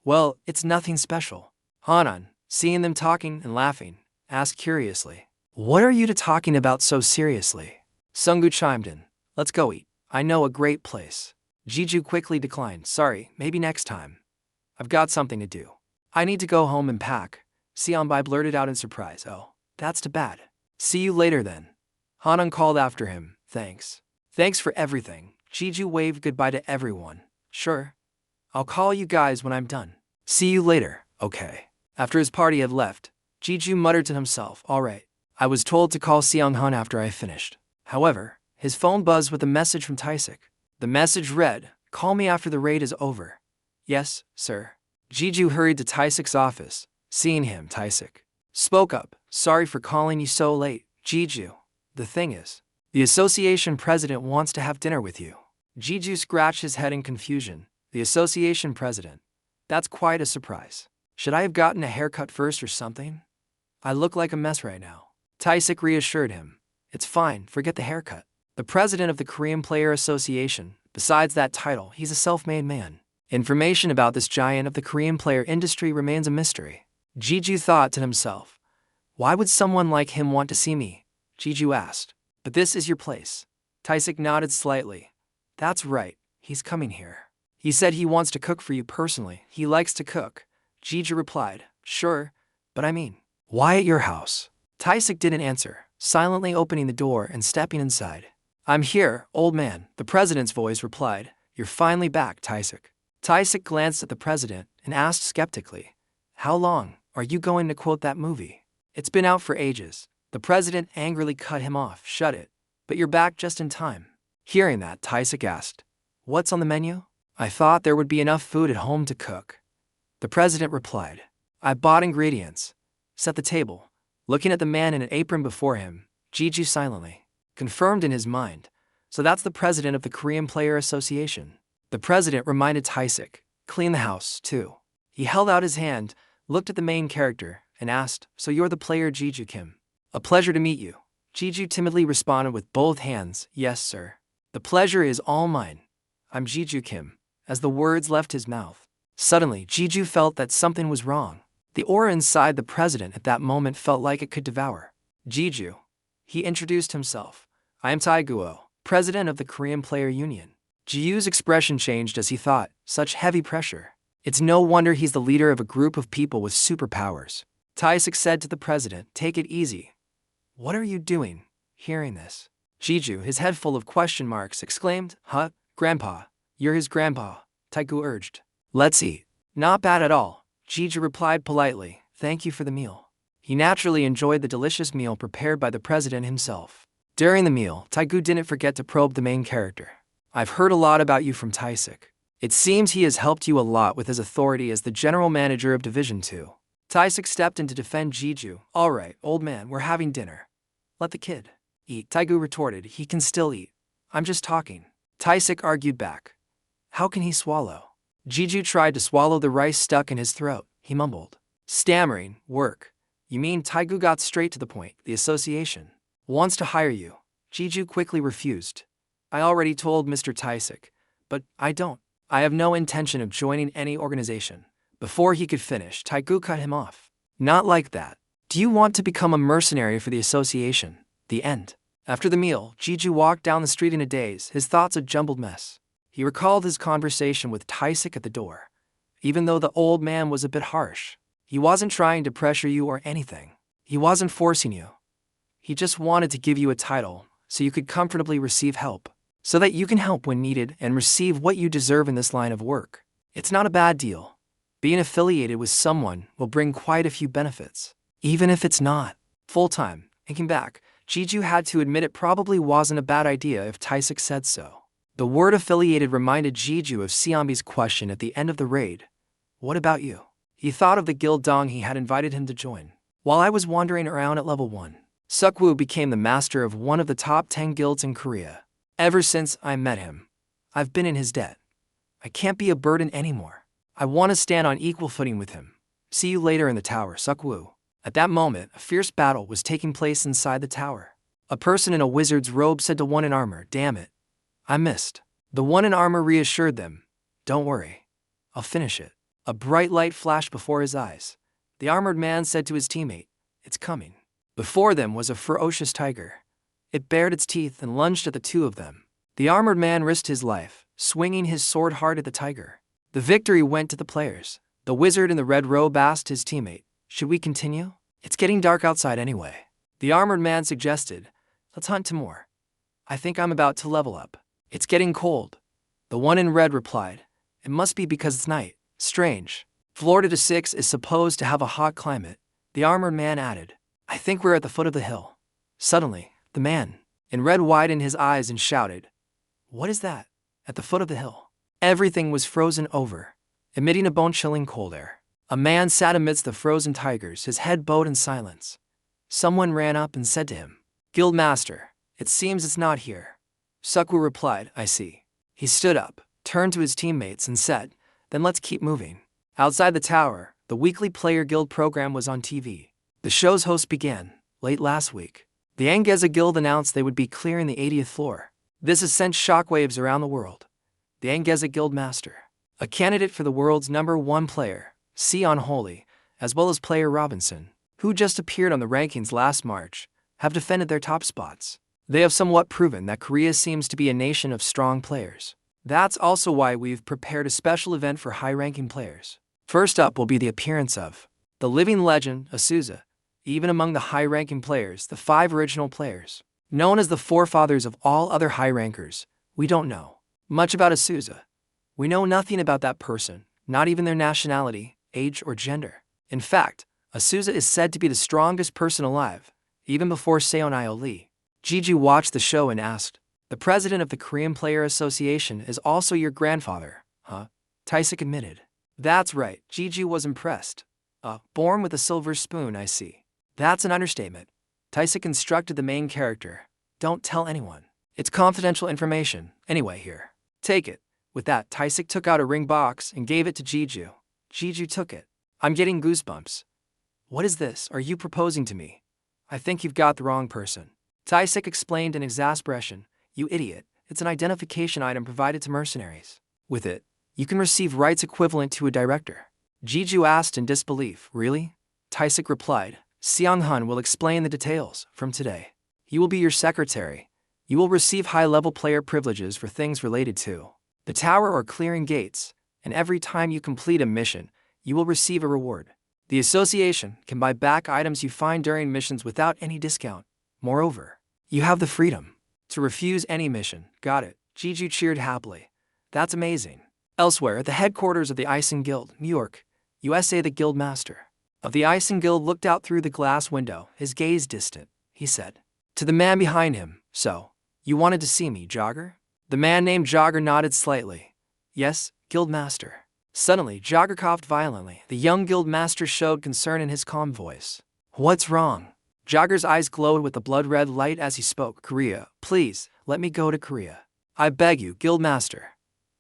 Well, it's nothing special. Hanan, seeing them talking and laughing, asked curiously. What are you two talking about so seriously? Sungu chimed in. Let's go eat. I know a great place. Ji-Ju quickly declined. Sorry, maybe next time. I've got something to do. I need to go home and pack. Xianbai blurted out in surprise. Oh, that's too bad. See you later then. Hanan called after him. Thanks. Thanks for everything. Ji-Ju waved goodbye to everyone. Sure. I'll call you guys when I'm done. See you later. Okay. After his party had left, Ji-Ju muttered to himself. All right. I was told to call Seong-hun after I finished. However, his phone buzzed with a message from Taisik. The message read, call me after the raid is over. Yes, sir. Ji-Ju hurried to Taisik's office. Seeing him, Taisik spoke up. Sorry for calling you so late, Ji-Ju. The thing is, the association president wants to have dinner with you. Ji-Ju scratched his head in confusion. The association president? That's quite a surprise. Should I have gotten a haircut first or something? I look like a mess right now. Taisik reassured him. It's fine, forget the haircut. The president of the Korean Player Association, besides that title, he's a self-made man. Information about this giant of the Korean player industry remains a mystery. Ji-Ju thought to himself. Why would someone like him want to see me? Ji-Ju asked. But this is your place. Taisik nodded slightly. That's right, he's coming here. He said he wants to cook for you personally. He likes to cook. Ji-Ju replied. Sure, but I mean, why at your house? Taisik didn't answer, silently opening the door and stepping inside. I'm here, old man, the president's voice replied. You're finally back, Taisik. Taisik glanced at the president and asked skeptically. How long are you going to quote that movie? It's been out for ages. The president angrily cut him off. Shut it. But you're back just in time. Hearing that, Taisik asked. What's on the menu? I thought there would be enough food at home to cook. The president replied. I bought ingredients. Set the table. Looking at the man in an apron before him, Ji-Ju silently confirmed in his mind. So that's the president of the Korean Player Association. The president reminded Taisik. Clean the house, too. He held out his hand, looked at the main character, and asked, so you're the player Ji-Ju Kim. A pleasure to meet you. Ji-Ju timidly responded with both hands. Yes, sir. The pleasure is all mine. I'm Ji-Ju Kim. As the words left his mouth, suddenly Ji-Ju felt that something was wrong. The aura inside the president at that moment felt like it could devour. Ji-Ju. He introduced himself. I am Tae-Guo, president of the Korean Player Union. Ji-Yu's expression changed as he thought, such heavy pressure. It's no wonder he's the leader of a group of people with superpowers. Taisik said to the president, take it easy. What are you doing? Hearing this, Ji-Ju, his head full of question marks, exclaimed, Huh, Grandpa, you're his grandpa, Tae-Gu urged. Let's eat. Not bad at all, Ji-Ju replied politely, thank you for the meal. He naturally enjoyed the delicious meal prepared by the president himself. During the meal, Tae-Gu didn't forget to probe the main character. I've heard a lot about you from Taisik. It seems he has helped you a lot with his authority as the general manager of Division 2. Taisik stepped in to defend Ji-Ju. All right, old man, we're having dinner. Let the kid eat, Taegu retorted. He can still eat. I'm just talking. Taisik argued back. How can he swallow? Jeju tried to swallow the rice stuck in his throat. He mumbled, stammering, work. You mean Taegu got straight to the point. The association wants to hire you. Jeju quickly refused. I already told Mr. Taisik, but I don't. I have no intention of joining any organization. Before he could finish, Taegu cut him off. Not like that. Do you want to become a mercenary for the association? The end. After the meal, Jeju walked down the street in a daze, his thoughts a jumbled mess. He recalled his conversation with Taisik at the door. Even though the old man was a bit harsh, he wasn't trying to pressure you or anything. He wasn't forcing you. He just wanted to give you a title so you could comfortably receive help, so that you can help when needed and receive what you deserve in this line of work. It's not a bad deal. Being affiliated with someone will bring quite a few benefits, even if it's not full-time. Thinking back, Jeju had to admit it probably wasn't a bad idea if Taisik said so. The word affiliated reminded Jeju of Xiaomi's question at the end of the raid. What about you? He thought of the guild Dong he had invited him to join. While I was wandering around at level 1, Seokwoo became the master of one of the top 10 guilds in Korea. Ever since I met him, I've been in his debt. I can't be a burden anymore. I want to stand on equal footing with him. See you later in the tower, Seokwoo. At that moment, a fierce battle was taking place inside the tower. A person in a wizard's robe said to one in armor, damn it. I missed. The one in armor reassured them. Don't worry. I'll finish it. A bright light flashed before his eyes. The armored man said to his teammate, it's coming. Before them was a ferocious tiger. It bared its teeth and lunged at the two of them. The armored man risked his life, swinging his sword hard at the tiger. The victory went to the players. The wizard in the red robe asked his teammate, should we continue? It's getting dark outside anyway. The armored man suggested, let's hunt some more. I think I'm about to level up. It's getting cold. The one in red replied, it must be because it's night. Strange. Florida 6 is supposed to have a hot climate. The armored man added, I think we're at the foot of the hill. Suddenly, the man in red widened his eyes and shouted, what is that? At the foot of the hill. Everything was frozen over, emitting a bone-chilling cold air. A man sat amidst the frozen tigers, his head bowed in silence. Someone ran up and said to him, Guildmaster, it seems it's not here. Seokwoo replied, I see. He stood up, turned to his teammates and said, then let's keep moving. Outside the tower, the weekly Player Guild program was on TV. The show's host began, late last week. The Angeza Guild announced they would be clearing the 80th floor. This has sent shockwaves around the world. The Angeza Guild Master, a candidate for the world's #1 player, Sion Holy, as well as player Robinson, who just appeared on the rankings last March, have defended their top spots. They have somewhat proven that Korea seems to be a nation of strong players. That's also why we've prepared a special event for high-ranking players. First up will be the appearance of the living legend, Asuza. Even among the high-ranking players, the 5 original players, known as the forefathers of all other high-rankers, we don't know much about Asuza. We know nothing about that person, not even their nationality, age, or gender. In fact, Asuza is said to be the strongest person alive, even before Seon Lee. Jeju watched the show and asked, the president of the Korean Player Association is also your grandfather, huh? Taisik admitted. That's right, Jeju was impressed. Born with a silver spoon, I see. That's an understatement. Taisik instructed the main character, don't tell anyone. It's confidential information, anyway here. Take it. With that, Taisik took out a ring box and gave it to Jeju. Jeju took it. I'm getting goosebumps. What is this? Are you proposing to me? I think you've got the wrong person. Taisik explained in exasperation. You idiot, it's an identification item provided to mercenaries. With it, you can receive rights equivalent to a director. Jeju asked in disbelief, really? Taisik replied, Seong-hun will explain the details from today. He will be your secretary. You will receive high-level player privileges for things related to the tower or clearing gates, and every time you complete a mission, you will receive a reward. The association can buy back items you find during missions without any discount. Moreover, you have the freedom to refuse any mission. Got it. Jeju cheered happily. That's amazing. Elsewhere, at the headquarters of the Icing Guild, New York, USA, the guild master of the Icing Guild looked out through the glass window, his gaze distant. He said to the man behind him, so, you wanted to see me, Jogger? The man named Jogger nodded slightly. Yes, guild master. Suddenly, Jogger coughed violently. The young guild master showed concern in his calm voice. What's wrong? Jogger's eyes glowed with the blood-red light as he spoke. Korea, please, let me go to Korea. I beg you, Guildmaster.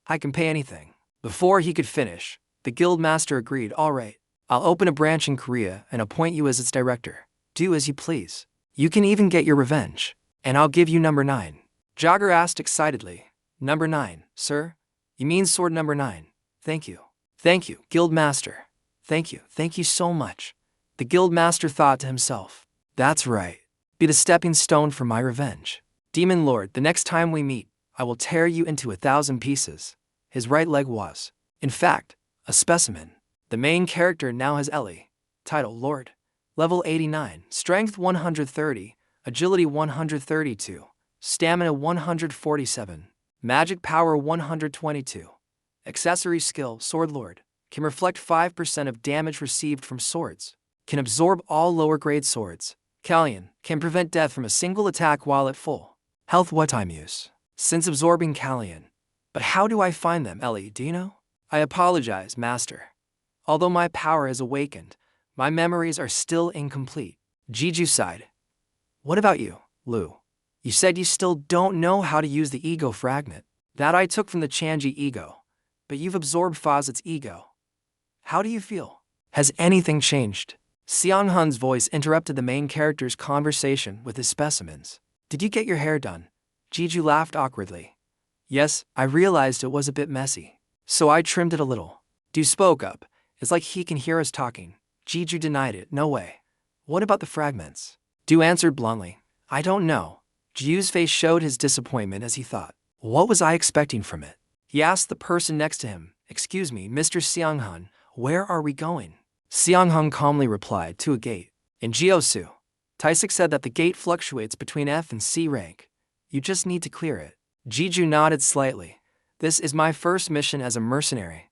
I can pay anything. Before he could finish, the Guildmaster agreed. All right, I'll open a branch in Korea and appoint you as its director. Do as you please. You can even get your revenge. And I'll give you number 9. Jogger asked excitedly. Number 9, sir? You mean sword number 9? Thank you. Thank you, Guildmaster. Thank you so much. The Guildmaster thought to himself. That's right. Be the stepping stone for my revenge. Demon Lord, the next time we meet, I will tear you into 1,000 pieces. His right leg was, in fact, a specimen. The main character now has Ellie. Title Lord. Level 89. Strength 130. Agility 132. Stamina 147. Magic power 122. Accessory skill Sword Lord. Can reflect 5% of damage received from swords. Can absorb all lower grade swords. Callion. Can prevent death from a single attack while at full health. What time use? Since absorbing Callion. But how do I find them, Ellie, do you know? I apologize, Master. Although my power has awakened, my memories are still incomplete. Jeju sighed. What about you, Lu? You said you still don't know how to use the ego fragment. That I took from the Chanji ego. But you've absorbed Fawcett's ego. How do you feel? Has anything changed? Seong Hun's voice interrupted the main character's conversation with his specimens. Did you get your hair done? Jeju laughed awkwardly. Yes, I realized it was a bit messy. So I trimmed it a little. Du spoke up. It's like he can hear us talking. Jeju denied it. No way. What about the fragments? Du answered bluntly. I don't know. Jiu's face showed his disappointment as he thought. What was I expecting from it? He asked the person next to him. Excuse me, Mr. Seong Hun, where are we going? Seong Hun calmly replied, to a gate. In Jiusu. Taisik said that the gate fluctuates between F and C rank. You just need to clear it. Jeju nodded slightly. This is my first mission as a mercenary.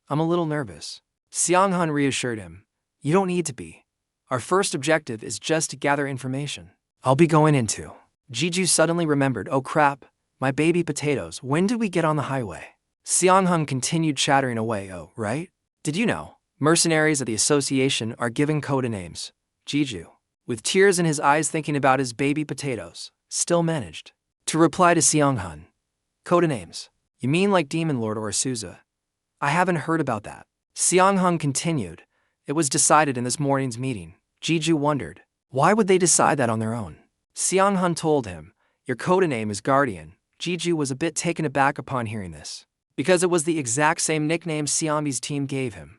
I'm a little nervous. Seong Hun reassured him. You don't need to be. Our first objective is just to gather information. I'll be going into. Jeju suddenly remembered, oh crap, my baby potatoes, when did we get on the highway? Seong Hun continued chattering away, oh, right? Did you know? Mercenaries of the association are given coda names. Jeju, with tears in his eyes thinking about his baby potatoes, still managed to reply to Seong Hun. Coda names? You mean like Demon Lord or Asuza? I haven't heard about that. Seong Hun continued. It was decided in this morning's meeting. Jeju wondered, why would they decide that on their own? Seong Hun told him, your coda name is Guardian. Jeju was a bit taken aback upon hearing this, because it was the exact same nickname Seonbi's team gave him.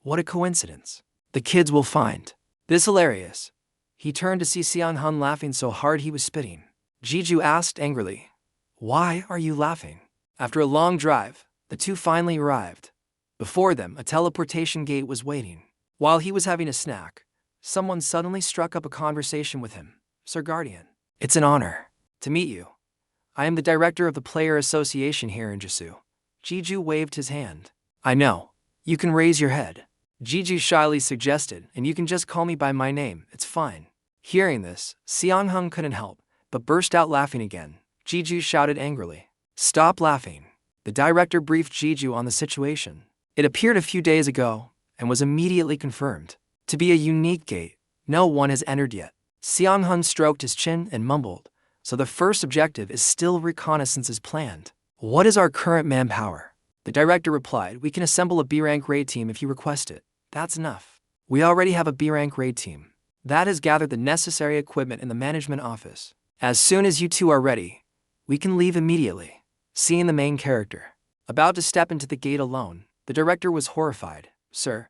What a coincidence. The kids will find this hilarious. He turned to see Seong Hun laughing so hard he was spitting. Jeju asked angrily, why are you laughing? After a long drive, the two finally arrived. Before them, a teleportation gate was waiting. While he was having a snack, someone suddenly struck up a conversation with him. Sir Guardian, it's an honor to meet you. I am the director of the Player Association here in Jisu. Jeju waved his hand. I know. You can raise your head. Jeju shyly suggested, and you can just call me by my name, it's fine. Hearing this, Seong Hun couldn't help, but burst out laughing again. Jeju shouted angrily. Stop laughing. The director briefed Jeju on the situation. It appeared a few days ago, and was immediately confirmed to be a unique gate. No one has entered yet. Seong Hun stroked his chin and mumbled. So the first objective is still reconnaissance as planned. What is our current manpower? The director replied, we can assemble a B-rank raid team if you request it. That's enough. We already have a B-rank raid team. That has gathered the necessary equipment in the management office. As soon as you two are ready, we can leave immediately. Seeing the main character about to step into the gate alone, the director was horrified. Sir.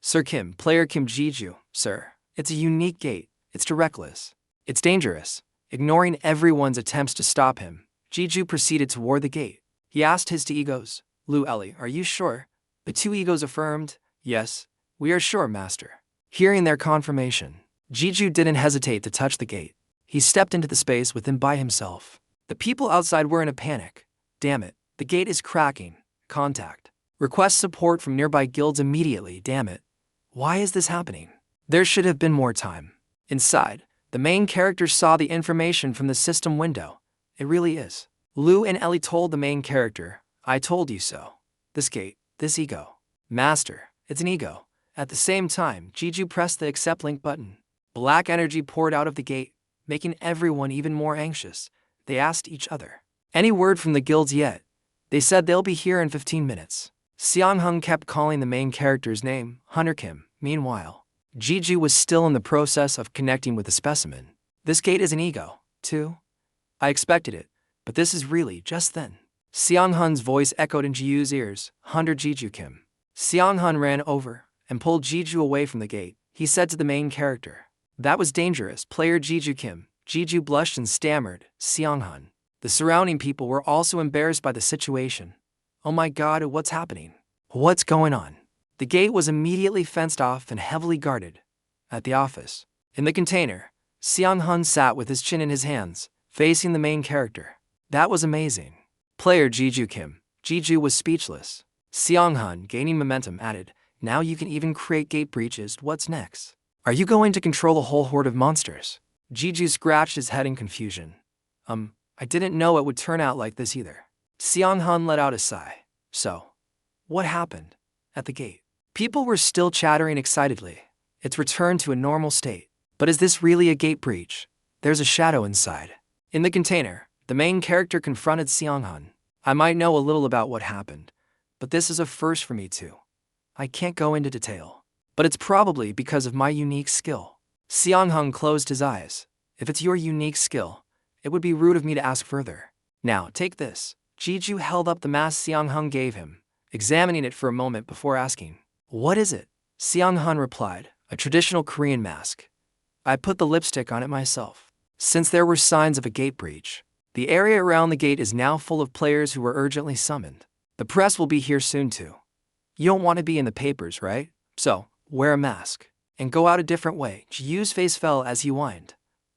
Sir Kim, player Kim Jeju, sir. It's a unique gate. It's directless. It's dangerous. Ignoring everyone's attempts to stop him, Jeju proceeded toward the gate. He asked his two egos, Lu Ellie, are you sure? The two egos affirmed, yes, we are sure, master. Hearing their confirmation, Jeju didn't hesitate to touch the gate. He stepped into the space within by himself. The people outside were in a panic. Damn it, the gate is cracking. Contact. Request support from nearby guilds immediately, damn it. Why is this happening? There should have been more time. Inside, the main character saw the information from the system window. It really is. Lu and Ellie told the main character, I told you so. This gate, this ego. Master, it's an ego. At the same time, Jeju pressed the accept link button. Black energy poured out of the gate, making everyone even more anxious. They asked each other, "Any word from the guilds yet?" They said they'll be here in 15 minutes. Seong Hung kept calling the main character's name, Hunter Kim. Meanwhile, Jeju was still in the process of connecting with the specimen. This gate is an ego, too? I expected it, but this is really just then. Seong Hun's voice echoed in Jiu's ears, Hunter Jeju Kim. Seong Hun ran over and pulled Jeju away from the gate. He said to the main character, "That was dangerous, player Jeju Kim." Jeju blushed and stammered, "Seong Hun." The surrounding people were also embarrassed by the situation. Oh my god, what's happening? What's going on? The gate was immediately fenced off and heavily guarded. At the office, in the container, Seong Hun sat with his chin in his hands, facing the main character. That was amazing. Player Jeju Kim. Jeju was speechless. Seong Hun, gaining momentum, added, "Now you can even create gate breaches. What's next? Are you going to control a whole horde of monsters?" Jeju scratched his head in confusion. I didn't know it would turn out like this either. Seong Hun let out a sigh. So, what happened? At the gate, people were still chattering excitedly. It's returned to a normal state. But is this really a gate breach? There's a shadow inside. In the container, the main character confronted Seong Hun. I might know a little about what happened, but this is a first for me too. I can't go into detail, but it's probably because of my unique skill. Seong Hun closed his eyes. If it's your unique skill, it would be rude of me to ask further. Now, take this. Jeju held up the mask Seong Hun gave him, examining it for a moment before asking, "What is it?" Seong Hun replied, "A traditional Korean mask. I put the lipstick on it myself." Since there were signs of a gate breach, the area around the gate is now full of players who were urgently summoned. The press will be here soon too. You don't want to be in the papers, right? So, wear a mask. And go out a different way. Jiu's face fell as he whined.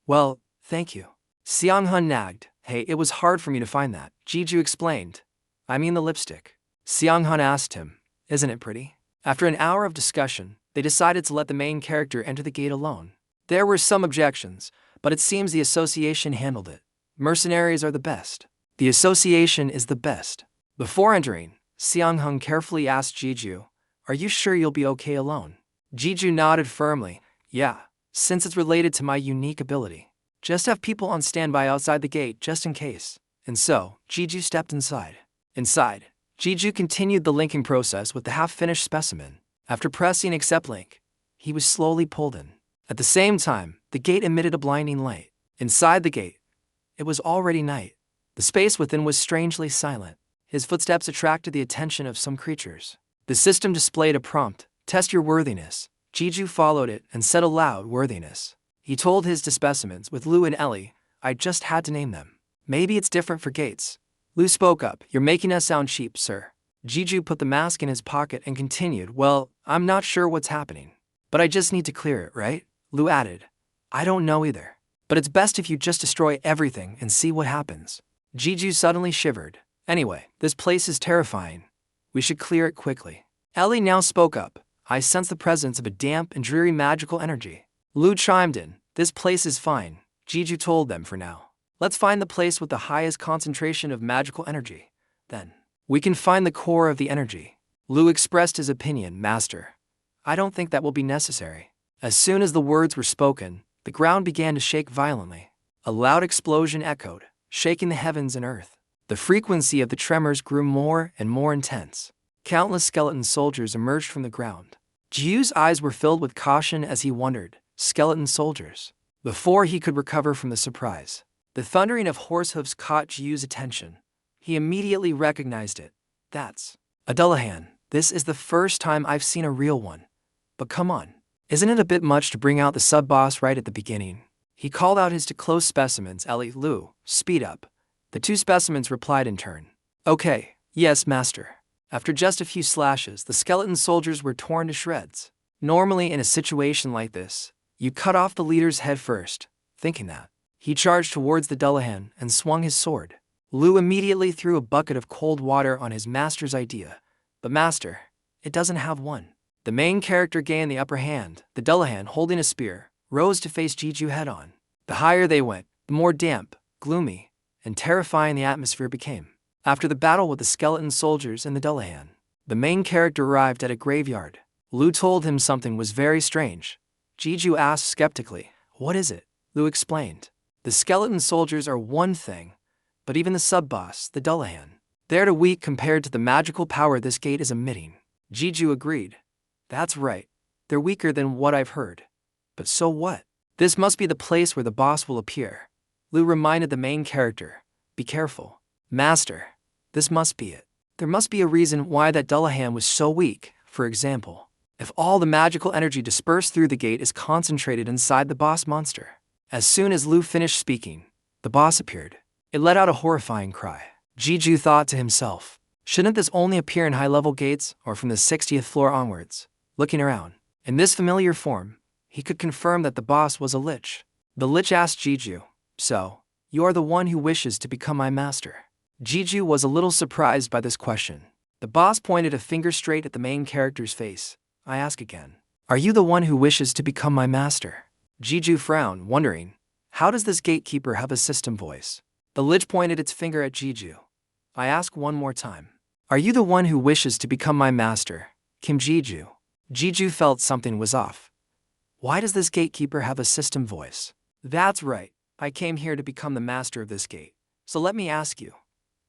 "Well, thank you." Seong Hun nagged. "Hey, it was hard for me to find that." Jeju explained. "I mean the lipstick." Seong Hun asked him, "Isn't it pretty?" After an hour of discussion, they decided to let the main character enter the gate alone. There were some objections, but it seems the association handled it. Mercenaries are the best. The association is the best. Before entering, Seong Hun carefully asked Jeju, "Are you sure you'll be okay alone?" Jeju nodded firmly. "Yeah, since it's related to my unique ability. Just have people on standby outside the gate just in case." And so, Jeju stepped inside. Inside, Jeju continued the linking process with the half-finished specimen. After pressing accept link, he was slowly pulled in. At the same time, the gate emitted a blinding light. Inside the gate, it was already night. The space within was strangely silent. His footsteps attracted the attention of some creatures. The system displayed a prompt, "Test your worthiness." Jeju followed it and said aloud, "Worthiness." He told his to specimens with Lu and Ellie, "I just had to name them. Maybe it's different for gates." Lu spoke up, "You're making us sound cheap, sir." Jeju put the mask in his pocket and continued, "Well, I'm not sure what's happening. But I just need to clear it, right?" Lu added, "I don't know either. But it's best if you just destroy everything and see what happens." Jeju suddenly shivered. "Anyway, this place is terrifying. We should clear it quickly." Ellie now spoke up, "I sense the presence of a damp and dreary magical energy." Lu chimed in, "This place is fine." Jeju told them, "For now, let's find the place with the highest concentration of magical energy. Then, we can find the core of the energy." Lu expressed his opinion, "Master, I don't think that will be necessary." As soon as the words were spoken, the ground began to shake violently. A loud explosion echoed, shaking the heavens and earth. The frequency of the tremors grew more and more intense. Countless skeleton soldiers emerged from the ground. Jiu's eyes were filled with caution as he wondered, skeleton soldiers. Before he could recover from the surprise, the thundering of horse hooves caught Jiu's attention. He immediately recognized it. "That's a Dullahan. This is the first time I've seen a real one. But come on. Isn't it a bit much to bring out the sub-boss right at the beginning?" He called out his to close specimens, Ellie, Lu, "Speed up." The two specimens replied in turn, "Okay, yes, master." After just a few slashes, the skeleton soldiers were torn to shreds. Normally in a situation like this, you cut off the leader's head first. Thinking that, he charged towards the Dullahan and swung his sword. Lu immediately threw a bucket of cold water on his master's idea. "But master, it doesn't have one." The main character gained the upper hand. The Dullahan, holding a spear, rose to face Jeju head-on. The higher they went, the more damp, gloomy, and terrifying the atmosphere became. After the battle with the skeleton soldiers and the Dullahan, the main character arrived at a graveyard. Lu told him something was very strange. Jiju asked skeptically. What is it? Lu explained. The skeleton soldiers are one thing, but even the sub-boss, the Dullahan, they're too weak compared to the magical power this gate is emitting. Jiju agreed. That's right. They're weaker than what I've heard. But so what? This must be the place where the boss will appear. Lu reminded the main character. Be careful. Master, this must be it. There must be a reason why that Dullahan was so weak. For example, if all the magical energy dispersed through the gate is concentrated inside the boss monster. As soon as Lu finished speaking, the boss appeared. It let out a horrifying cry. Jiju thought to himself, shouldn't this only appear in high-level gates or from the 60th floor onwards? Looking around, in this familiar form, he could confirm that the boss was a lich. The lich asked Jiju, so, you are the one who wishes to become my master? Jiju was a little surprised by this question. The boss pointed a finger straight at the main character's face. I ask again, are you the one who wishes to become my master? Jiju frowned, wondering, how does this gatekeeper have a system voice? The lich pointed its finger at Jiju. I ask one more time. Are you the one who wishes to become my master, Kim Jiju? Jiju felt something was off. Why does this gatekeeper have a system voice? That's right, I came here to become the master of this gate. So let me ask you,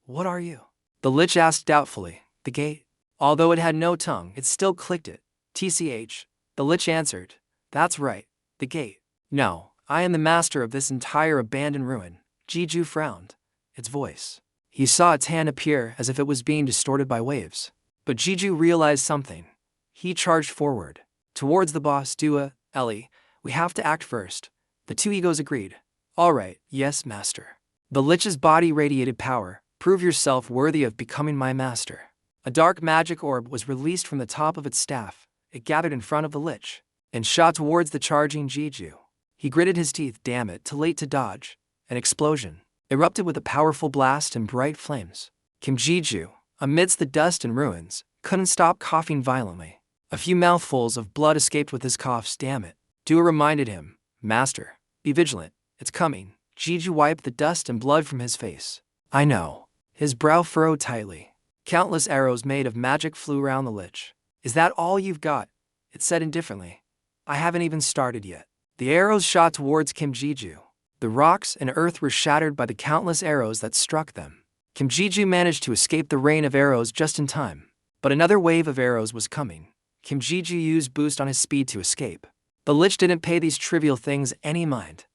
what are you? The lich asked doubtfully. The gate? Although it had no tongue, it still clicked it. TCH. The lich answered. That's right, the gate. No, I am the master of this entire abandoned ruin. Jiju frowned. Its voice. He saw its hand appear as if it was being distorted by waves. But Jiju realized something. He charged forward. Towards the boss, Dua, Ellie, we have to act first. The two egos agreed. All right, yes, master. The lich's body radiated power. Prove yourself worthy of becoming my master. A dark magic orb was released from the top of its staff. It gathered in front of the lich and shot towards the charging Jiju. He gritted his teeth, damn it, too late to dodge. An explosion erupted with a powerful blast and bright flames. Kim Jiju, amidst the dust and ruins, couldn't stop coughing violently. A few mouthfuls of blood escaped with his coughs, damn it. Dua reminded him, Master, be vigilant, it's coming. Jiju wiped the dust and blood from his face. I know. His brow furrowed tightly. Countless arrows made of magic flew around the lich. Is that all you've got? It said indifferently. I haven't even started yet. The arrows shot towards Kim Jiju. The rocks and earth were shattered by the countless arrows that struck them. Kim Jiju managed to escape the rain of arrows just in time. But another wave of arrows was coming. Kim Jiju used boost on his speed to escape. The lich didn't pay these trivial things any mind.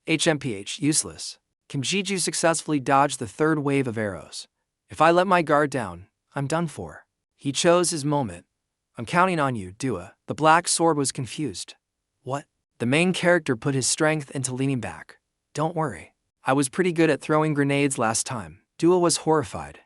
HMPH, useless. Kim Jiju successfully dodged the third wave of arrows. If I let my guard down, I'm done for. He chose his moment. I'm counting on you, Dua. The black sword was confused. What? The main character put his strength into leaning back. Don't worry. I was pretty good at throwing grenades last time. Dua was horrified.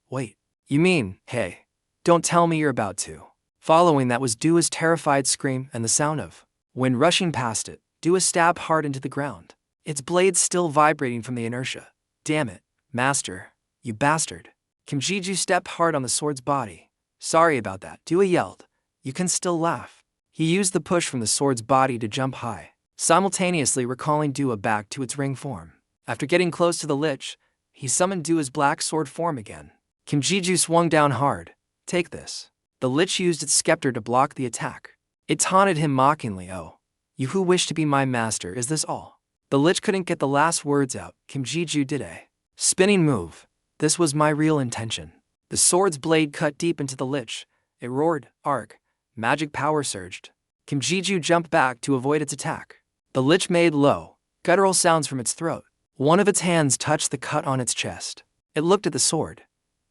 Wait, you mean, hey, don't tell me you're about to. Following that was Dua's terrified scream and the sound of wind rushing past it. Dua stabbed hard into the ground. Its blades still vibrating from the inertia. Damn it, master, you bastard. Kim Jiju stepped hard on the sword's body. Sorry about that, Dua yelled. You can still laugh. He used the push from the sword's body to jump high, simultaneously recalling Dua back to its ring form. After getting close to the lich, he summoned Dua's black sword form again. Kim Jiju swung down hard. Take this. The lich used its scepter to block the attack. It taunted him mockingly, oh, you who wish to be my master, is this all? The lich couldn't get the last words out. Kim Jiju did a spinning move. This was my real intention. The sword's blade cut deep into the lich. It roared, arc. Magic power surged. Kim Jiju jumped back to avoid its attack. The lich made low, guttural sounds from its throat. One of its hands touched the cut on its chest. It looked at the sword.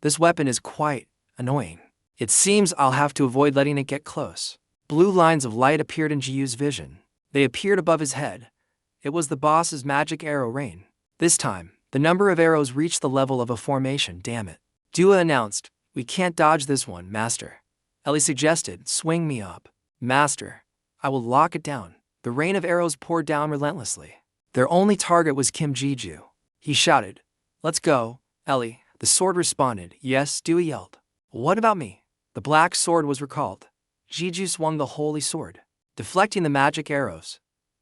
This weapon is quite annoying. It seems I'll have to avoid letting it get close. Blue lines of light appeared in Jiu's vision. They appeared above his head. It was the boss's magic arrow rain. This time, the number of arrows reached the level of a formation, damn it. Dua announced, we can't dodge this one, master. Ellie suggested, swing me up. Master, I will lock it down. The rain of arrows poured down relentlessly. Their only target was Kim Jiju. He shouted, let's go, Ellie. The sword responded, yes, Dua yelled. What about me? The black sword was recalled. Jiju swung the holy sword, deflecting the magic arrows.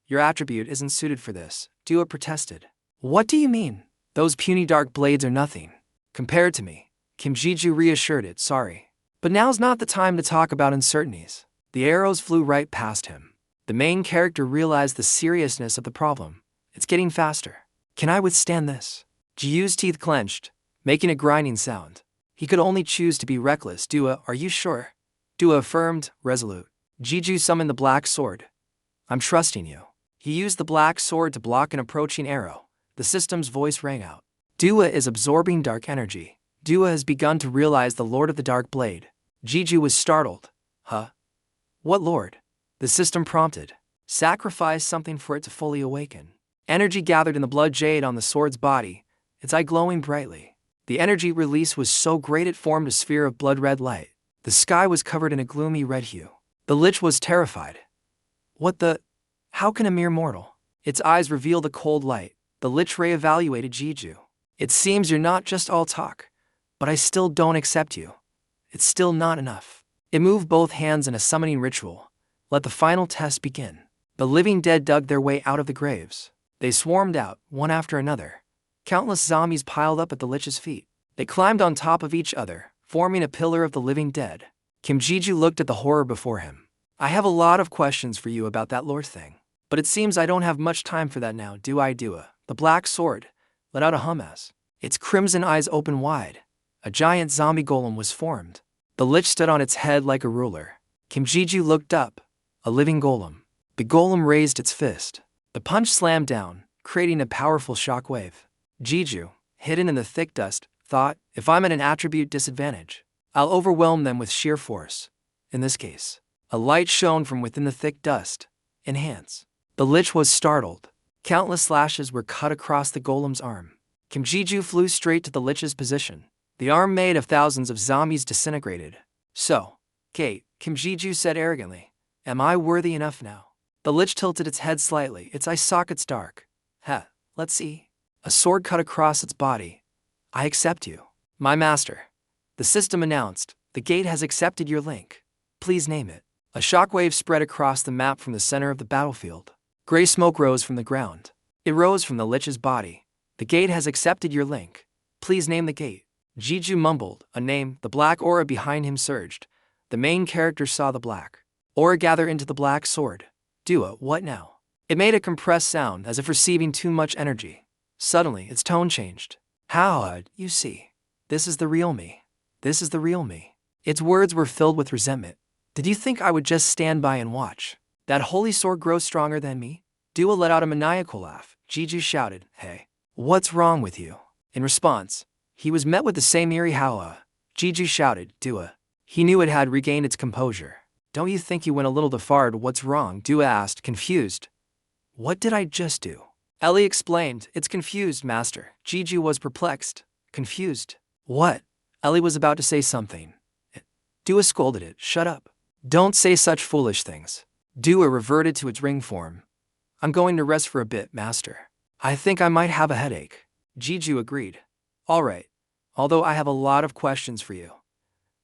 Your attribute isn't suited for this, Dua protested. What do you mean? Those puny dark blades are nothing compared to me. Kim Jiju reassured it, sorry. But now's not the time to talk about uncertainties. The arrows flew right past him. The main character realized the seriousness of the problem. It's getting faster. Can I withstand this? Jiu's teeth clenched, making a grinding sound. He could only choose to be reckless. Dua, are you sure? Dua affirmed, resolute. Jiju summoned the black sword. I'm trusting you. He used the black sword to block an approaching arrow. The system's voice rang out. Dua is absorbing dark energy. Dua has begun to realize the Lord of the Dark Blade. Jiju was startled. Huh? What lord? The system prompted. Sacrifice something for it to fully awaken. Energy gathered in the blood jade on the sword's body, its eye glowing brightly. The energy release was so great it formed a sphere of blood-red light. The sky was covered in a gloomy red hue. The lich was terrified. What the? How can a mere mortal? Its eyes revealed a cold light. The lich re-evaluated Jiju. It seems you're not just all talk, but I still don't accept you. It's still not enough. It moved both hands in a summoning ritual. Let the final test begin. The living dead dug their way out of the graves. They swarmed out, one after another. Countless zombies piled up at the lich's feet. They climbed on top of each other, forming a pillar of the living dead. Kim Jiju looked at the horror before him. I have a lot of questions for you about that lore thing, but it seems I don't have much time for that now, do I? Dua, the black sword, let out a hum as its crimson eyes opened wide. A giant zombie golem was formed. The lich stood on its head like a ruler. Kim Jiju looked up. A living golem. The golem raised its fist. The punch slammed down, creating a powerful shockwave. Jiju, hidden in the thick dust, thought, if I'm at an attribute disadvantage, I'll overwhelm them with sheer force. In this case, a light shone from within the thick dust. Enhance. The lich was startled. Countless slashes were cut across the golem's arm. Kim Jiju flew straight to the lich's position. The arm made of thousands of zombies disintegrated. So, Kate, Kim Jiju said arrogantly, am I worthy enough now? The lich tilted its head slightly, its eye sockets dark. Let's see. A sword cut across its body. I accept you. My master. The system announced, the gate has accepted your link. Please name it. A shockwave spread across the map from the center of the battlefield. Gray smoke rose from the ground. It rose from the lich's body. The gate has accepted your link. Please name the gate. Jiju mumbled, a name. The black aura behind him surged. The main character saw the black aura gather into the black sword. Dua, what now? It made a compressed sound as if receiving too much energy. Suddenly, its tone changed. How, you see. This is the real me. This is the real me. Its words were filled with resentment. Did you think I would just stand by and watch that holy sword grow stronger than me? Dua let out a maniacal laugh. Jiju shouted, hey, what's wrong with you? In response, he was met with the same eerie howl. Jiju shouted, Dua. He knew it had regained its composure. Don't you think you went a little too far? What's wrong? Dua asked, confused. What did I just do? Ellie explained, it's confused, master. Jiju was perplexed. Confused? What? Ellie was about to say something. Dua scolded it, shut up. Don't say such foolish things. Dua reverted to its ring form. I'm going to rest for a bit, master. I think I might have a headache. Jiju agreed. All right, although I have a lot of questions for you.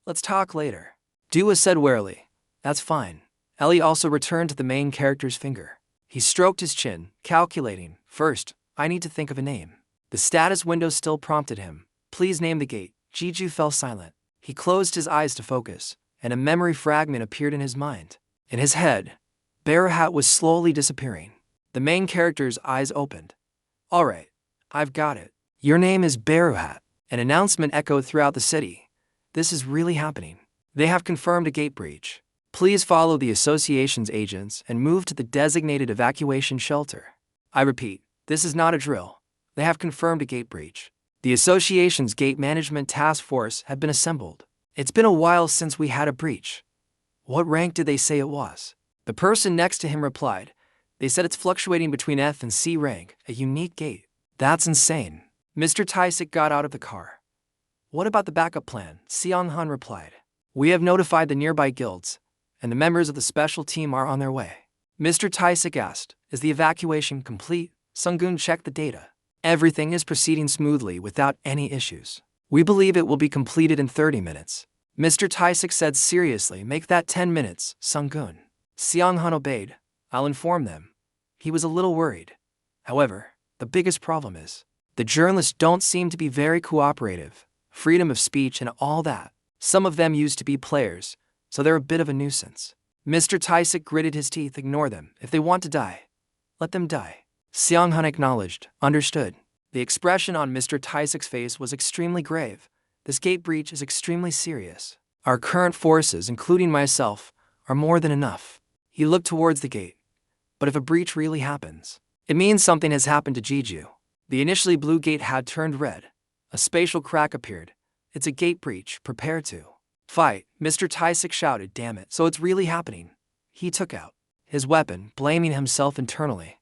Let's talk later. Dua said warily. That's fine. Ellie also returned to the main character's finger. He stroked his chin, calculating. First, I need to think of a name. The status window still prompted him. Please name the gate. Jiju fell silent. He closed his eyes to focus, and a memory fragment appeared in his mind. In his head, Beruhat was slowly disappearing. The main character's eyes opened. All right, I've got it. Your name is Beruhat. An announcement echoed throughout the city. This is really happening. They have confirmed a gate breach. Please follow the association's agents and move to the designated evacuation shelter. I repeat, this is not a drill. They have confirmed a gate breach. The association's gate management task force had been assembled. It's been a while since we had a breach. What rank did they say it was? The person next to him replied. They said it's fluctuating between F and C rank, a unique gate. That's insane. Mr. Taisik got out of the car. What about the backup plan? Seong Han replied. We have notified the nearby guilds, and the members of the special team are on their way. Mr. Taisik asked, is the evacuation complete? Sunggun checked the data. Everything is proceeding smoothly without any issues. We believe it will be completed in 30 minutes. Mr. Taisik said seriously, make that 10 minutes, Sunggun. Seong Han obeyed. I'll inform them. He was a little worried. However, the biggest problem is, the journalists don't seem to be very cooperative. Freedom of speech and all that. Some of them used to be players, so they're a bit of a nuisance. Mr. Taisik gritted his teeth. Ignore them. If they want to die, let them die. Seong-hun acknowledged, understood. The expression on Mr. Taisik's face was extremely grave. This gate breach is extremely serious. Our current forces, including myself, are more than enough. He looked towards the gate. But if a breach really happens, it means something has happened to Jeju. The initially blue gate had turned red. A spatial crack appeared. It's a gate breach. Prepare to fight. Mr. Taisik shouted, damn it, so it's really happening. He took out his weapon, blaming himself internally.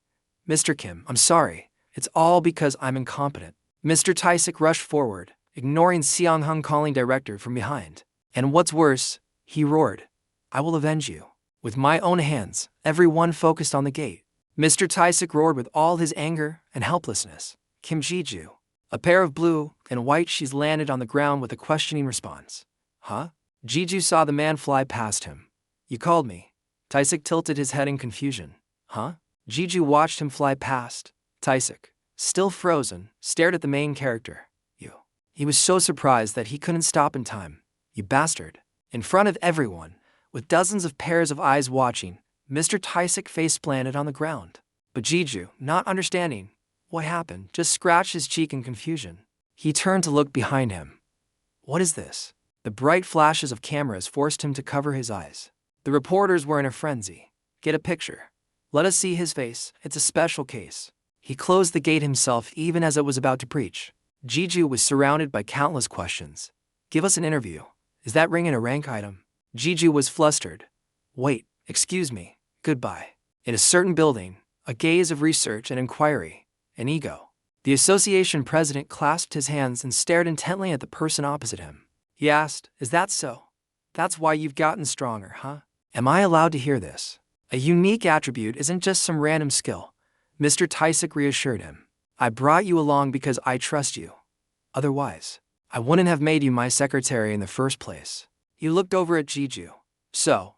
Mr. Kim, I'm sorry. It's all because I'm incompetent. Mr. Taisik rushed forward, ignoring Seong-hun calling director from behind. And what's worse, he roared, I will avenge you. With my own hands. Everyone focused on the gate. Mr. Taisik roared with all his anger and helplessness. Kim Jeju. A pair of blue and white she's landed on the ground with a questioning response. Huh? Jeju saw the man fly past him. You called me. Taisik tilted his head in confusion. Huh? Jeju watched him fly past. Taisik, still frozen, stared at the main character. You. He was so surprised that he couldn't stop in time. You bastard. In front of everyone, with dozens of pairs of eyes watching, Mr. Taisik face-planted on the ground. But Jeju, not understanding what happened, just scratched his cheek in confusion. He turned to look behind him. What is this? The bright flashes of cameras forced him to cover his eyes. The reporters were in a frenzy. Get a picture. Let us see his face. It's a special case. He closed the gate himself even as it was about to breach. Jeju was surrounded by countless questions. Give us an interview. Is that ring in a rank item? Jeju was flustered. Wait, excuse me. Goodbye. In a certain building, a gaze of research and inquiry, an ego. The association president clasped his hands and stared intently at the person opposite him. He asked, is that so? That's why you've gotten stronger, huh? Am I allowed to hear this? A unique attribute isn't just some random skill. Mr. Taisik reassured him. I brought you along because I trust you. Otherwise, I wouldn't have made you my secretary in the first place. He looked over at Jeju. So,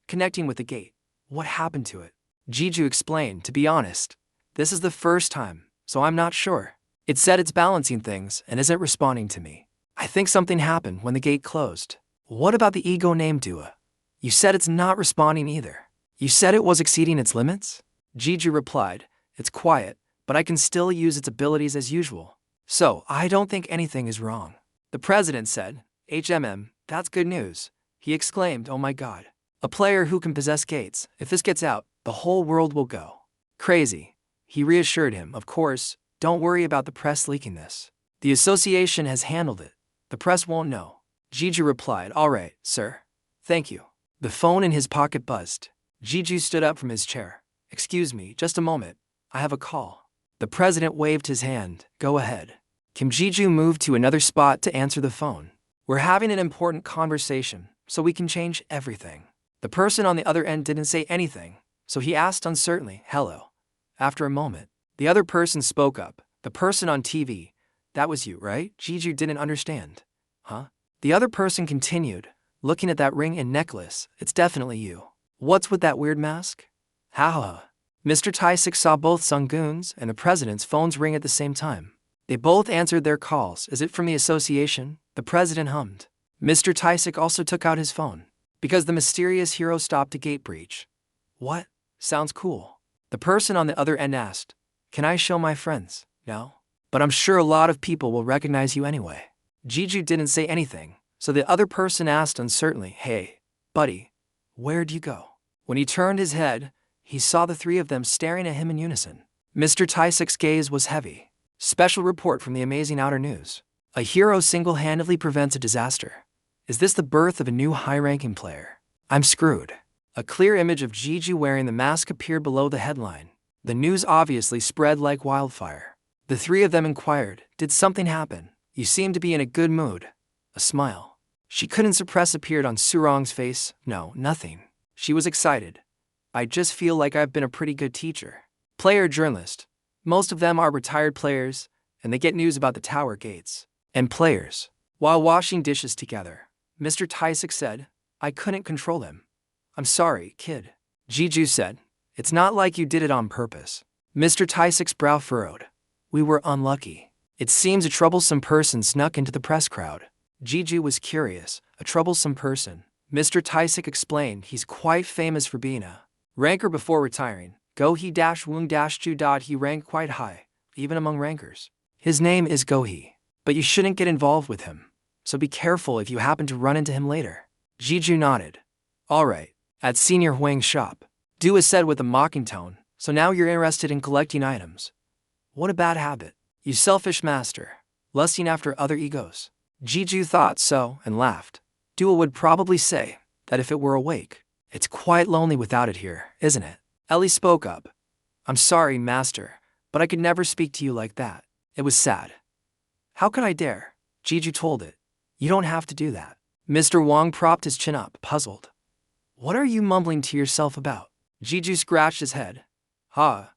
connecting with the gate. What happened to it? Jeju explained, to be honest, this is the first time, so I'm not sure. It said it's balancing things and isn't responding to me. I think something happened when the gate closed. What about the ego named Dua? You said it's not responding either. You said it was exceeding its limits? Jeju replied, it's quiet, but I can still use its abilities as usual. So, I don't think anything is wrong. The president said, that's good news. He exclaimed, oh my god. A player who can possess gates, if this gets out, the whole world will go crazy. He reassured him, of course, don't worry about the press leaking this. The association has handled it. The press won't know. Jeju replied, all right, sir. Thank you. The phone in his pocket buzzed. Jeju stood up from his chair. Excuse me, just a moment. I have a call. The president waved his hand. Go ahead. Kim Jeju moved to another spot to answer the phone. We're having an important conversation, so we can change everything. The person on the other end didn't say anything, so he asked uncertainly, hello. After a moment, the other person spoke up. The person on TV. That was you, right? Jeju didn't understand. Huh? The other person continued, looking at that ring and necklace. It's definitely you. What's with that weird mask? Ha. Mr. Taisik saw both Sunggun's and the president's phones ring at the same time. They both answered their calls. Is it from the association? The president hummed. Mr. Taisik also took out his phone. Because the mysterious hero stopped a gate breach. What? Sounds cool. The person on the other end asked, can I show my friends? No? But I'm sure a lot of people will recognize you anyway. Jeju didn't say anything, so the other person asked uncertainly, hey, buddy, where'd you go? When he turned his head, he saw the three of them staring at him in unison. Mr. Taisik's gaze was heavy. Special report from the amazing outer news. A hero single-handedly prevents a disaster. Is this the birth of a new high-ranking player? I'm screwed. A clear image of Jeju wearing the mask appeared below the headline. The news obviously spread like wildfire. The three of them inquired, did something happen? You seem to be in a good mood. A smile she couldn't suppress appeared on Surong's face. No, nothing. She was excited. I just feel like I've been a pretty good teacher. Player journalist. Most of them are retired players, and they get news about the tower gates. And players. While washing dishes together, Mr. Taisik said, I couldn't control him. I'm sorry, kid. Jeju said, it's not like you did it on purpose. Mr. Taisik's brow furrowed. We were unlucky. It seems a troublesome person snuck into the press crowd. Jeju was curious. A troublesome person. Mr. Taisik explained he's quite famous for being a ranker before retiring. Go-hee-woong-ju. He ranked quite high, even among rankers. His name is Go-hee, but you shouldn't get involved with him, so be careful if you happen to run into him later. Jeju nodded. Alright, at Senior Huang's shop. Dua said with a mocking tone, so now you're interested in collecting items. What a bad habit. You selfish master, lusting after other egos. Jeju thought so and laughed. Dua would probably say that if it were awake. It's quite lonely without it here, isn't it? Ellie spoke up. I'm sorry, master, but I could never speak to you like that. It was sad. How could I dare? Jeju told it. You don't have to do that. Mr. Wang propped his chin up, puzzled. What are you mumbling to yourself about? Jeju scratched his head. How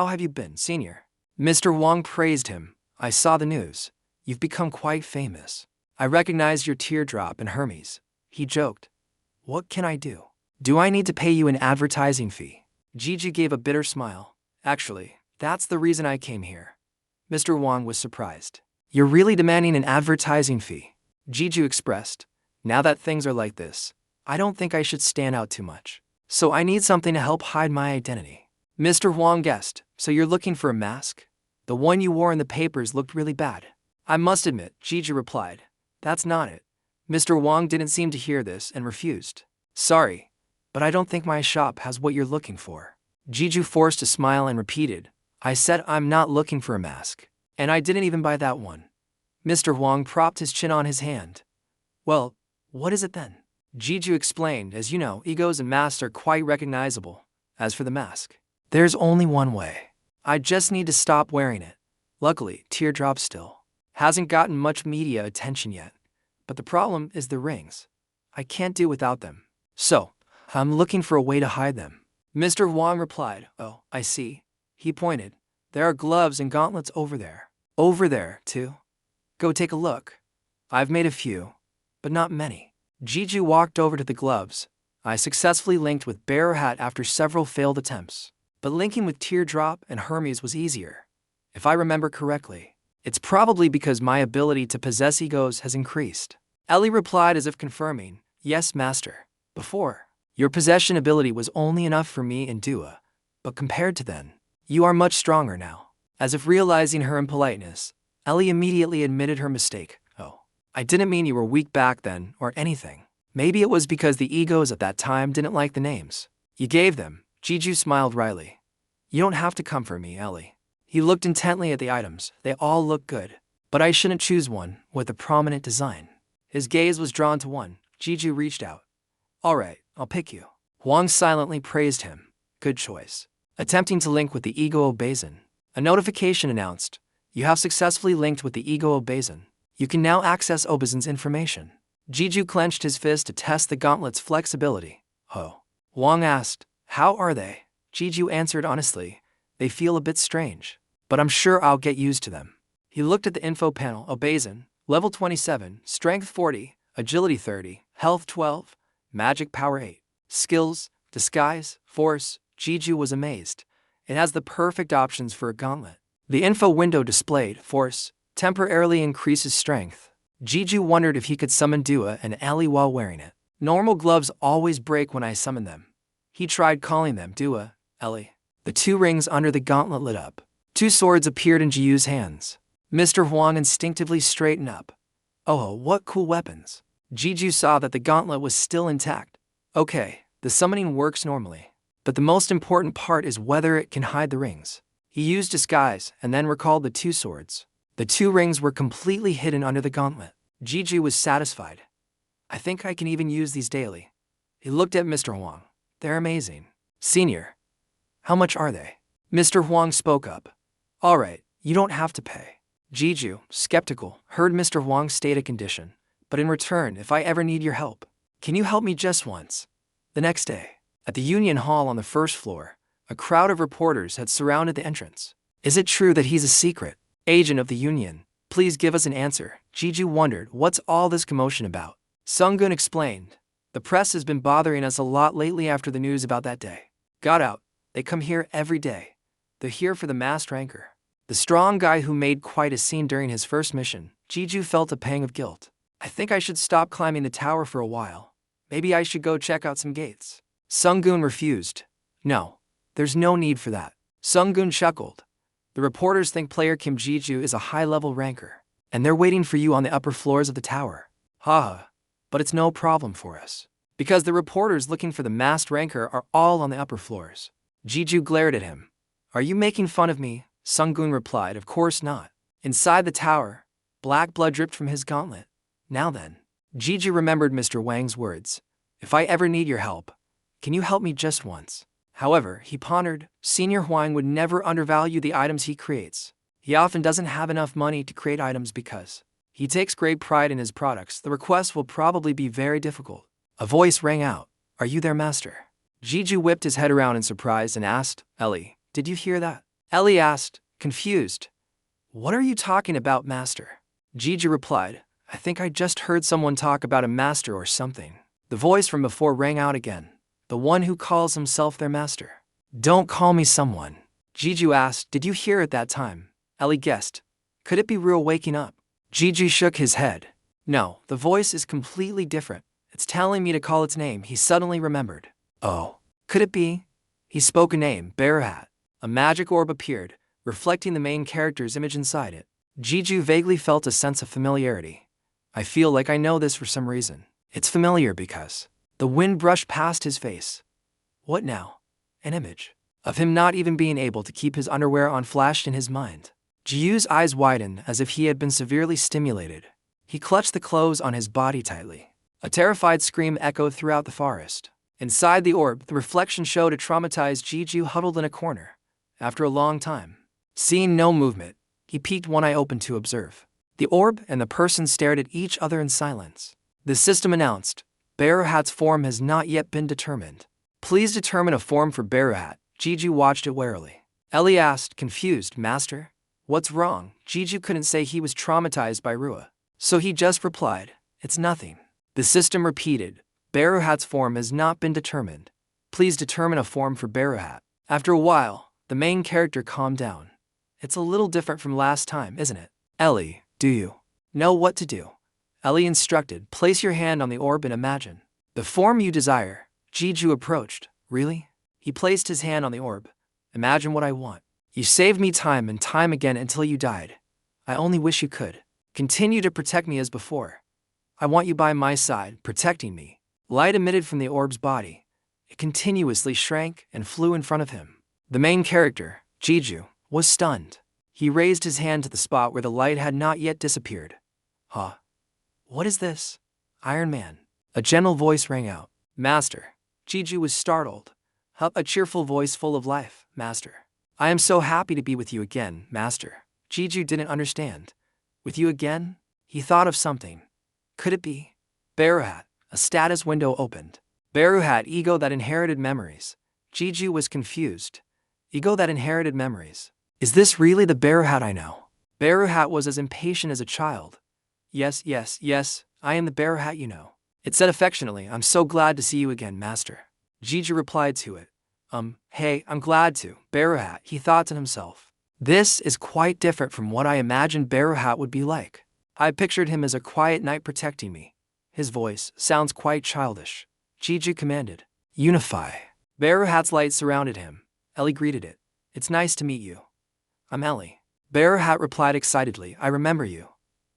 have you been, senior? Mr. Wang praised him. I saw the news. You've become quite famous. I recognized your teardrop and Hermes. He joked. What can I do? Do I need to pay you an advertising fee? Jeju gave a bitter smile. Actually, that's the reason I came here. Mr. Wang was surprised. You're really demanding an advertising fee? Jeju expressed. Now that things are like this, I don't think I should stand out too much. So I need something to help hide my identity. Mr. Huang guessed. So you're looking for a mask? The one you wore in the papers looked really bad. I must admit, Jeju replied. That's not it. Mr. Wang didn't seem to hear this and refused. Sorry, but I don't think my shop has what you're looking for. Jeju forced a smile and repeated. I said I'm not looking for a mask. And I didn't even buy that one. Mr. Huang propped his chin on his hand. Well, what is it then? Jeju explained, as you know, egos and masks are quite recognizable. As for the mask, there's only one way. I just need to stop wearing it. Luckily, Teardrop still hasn't gotten much media attention yet. But the problem is the rings. I can't do without them. So, I'm looking for a way to hide them. Mr. Huang replied, Oh, I see. He pointed. There are gloves and gauntlets over there. Over there, too? Go take a look. I've made a few, but not many. Jeju walked over to the gloves. I successfully linked with Bearer Hat after several failed attempts. But linking with Teardrop and Hermes was easier. If I remember correctly, it's probably because my ability to possess egos has increased. Ellie replied as if confirming, Yes, master. Before, your possession ability was only enough for me and Dua, but compared to then, you are much stronger now. As if realizing her impoliteness, Ellie immediately admitted her mistake. Oh, I didn't mean you were weak back then or anything. Maybe it was because the egos at that time didn't like the names you gave them. Jeju smiled wryly. You don't have to comfort me, Ellie. He looked intently at the items. They all look good. But I shouldn't choose one with a prominent design. His gaze was drawn to one. Jeju reached out. Alright, I'll pick you. Huang silently praised him. Good choice. Attempting to link with the ego Obeizan. A notification announced, You have successfully linked with the ego Obeizan. You can now access Obeizan's information. Jeju clenched his fist to test the gauntlet's flexibility. Oh. Huang asked, How are they? Jeju answered honestly, They feel a bit strange, but I'm sure I'll get used to them. He looked at the info panel. Obeizan, level 27, strength 40, agility 30, health 12, magic power 8. Skills, disguise, force. Jeju was amazed. It has the perfect options for a gauntlet. The info window displayed force, temporarily increases strength. Jeju wondered if he could summon Dua and Ellie while wearing it. Normal gloves always break when I summon them. He tried calling them Dua, Ellie. The two rings under the gauntlet lit up. Two swords appeared in Jiu's hands. Mr. Huang instinctively straightened up. Oh, what cool weapons. Jeju saw that the gauntlet was still intact. Okay, the summoning works normally. But the most important part is whether it can hide the rings. He used disguise and then recalled the two swords. The two rings were completely hidden under the gauntlet. Jeju was satisfied. I think I can even use these daily. He looked at Mr. Huang. They're amazing. Senior, how much are they? Mr. Huang spoke up. Alright, you don't have to pay. Jeju, skeptical, heard Mr. Huang state a condition. But in return, if I ever need your help, can you help me just once? The next day, at the Union Hall on the first floor, a crowd of reporters had surrounded the entrance. Is it true that he's a secret agent of the Union? Please give us an answer. Jeju wondered, what's all this commotion about? Sunggun explained. The press has been bothering us a lot lately after the news about that day. Got out. They come here every day. They're here for the masked ranker. The strong guy who made quite a scene during his first mission. Jeju felt a pang of guilt. I think I should stop climbing the tower for a while. Maybe I should go check out some gates. Sung-gun refused. No, there's no need for that. Sung-gun chuckled. The reporters think player Kim Ji-ju is a high-level ranker, and they're waiting for you on the upper floors of the tower. Haha, but it's no problem for us, because the reporters looking for the masked ranker are all on the upper floors. Ji-ju glared at him. Are you making fun of me? Sung-gun replied, of course not. Inside the tower, black blood dripped from his gauntlet. Now then, Ji-ju remembered Mr. Wang's words. If I ever need your help, can you help me just once? However, he pondered, Senior Huang would never undervalue the items he creates. He often doesn't have enough money to create items because he takes great pride in his products. The request will probably be very difficult. A voice rang out. Are you there, master? Ji-ju whipped his head around in surprise and asked, Ellie, did you hear that? Ellie asked, confused. What are you talking about, master? Ji-ju replied, I think I just heard someone talk about a master or something. The voice from before rang out again. The one who calls himself their master. Don't call me someone. Ji-ju asked, did you hear at that time? Ellie guessed. Could it be Ruo waking up? Ji-ju shook his head. No, the voice is completely different. It's telling me to call its name. He suddenly remembered. Oh, could it be? He spoke a name, Bearhat. A magic orb appeared, reflecting the main character's image inside it. Ji-ju vaguely felt a sense of familiarity. I feel like I know this for some reason. It's familiar because the wind brushed past his face. What now? An image of him not even being able to keep his underwear on flashed in his mind. Ji-yu's eyes widened as if he had been severely stimulated. He clutched the clothes on his body tightly. A terrified scream echoed throughout the forest. Inside the orb, the reflection showed a traumatized Ji-ju huddled in a corner. After a long time, seeing no movement, he peeked one eye open to observe. The orb and the person stared at each other in silence. The system announced, Bearhat's form has not yet been determined. Please determine a form for Bearhat. Ji-ju watched it warily. Ellie asked, confused, Master? What's wrong? Ji-ju couldn't say he was traumatized by Ruo, so he just replied, it's nothing. The system repeated, Bearhat's form has not been determined. Please determine a form for Bearhat. After a while, the main character calmed down. It's a little different from last time, isn't it? Ellie, do you know what to do? Ellie instructed, place your hand on the orb and imagine the form you desire. Ji-ju approached. Really? He placed his hand on the orb. Imagine what I want. You saved me time and time again until you died. I only wish you could continue to protect me as before. I want you by my side, protecting me. Light emitted from the orb's body. It continuously shrank and flew in front of him. The main character, Ji-ju, was stunned. He raised his hand to the spot where the light had not yet disappeared. Huh? What is this? Iron Man. A gentle voice rang out. Master. Ji-ju was startled. A cheerful voice full of life. Master. I am so happy to be with you again, Master. Ji-ju didn't understand. With you again? He thought of something. Could it be? Bearhat. A status window opened. Bearhat, ego that inherited memories. Ji-ju was confused. Ego that inherited memories. Is this really the Bearhat I know? Bearhat was as impatient as a child. Yes, I am the Bearhat you know. It said affectionately, I'm so glad to see you again, Master. Ji-ju replied to it. Hey, I'm glad to, Bearhat, he thought to himself. This is quite different from what I imagined Bearhat would be like. I pictured him as a quiet knight protecting me. His voice sounds quite childish. Ji-ju commanded. Unify. Bearhat's light surrounded him. Ellie greeted it. It's nice to meet you. I'm Ellie. Bearhat replied excitedly, I remember you.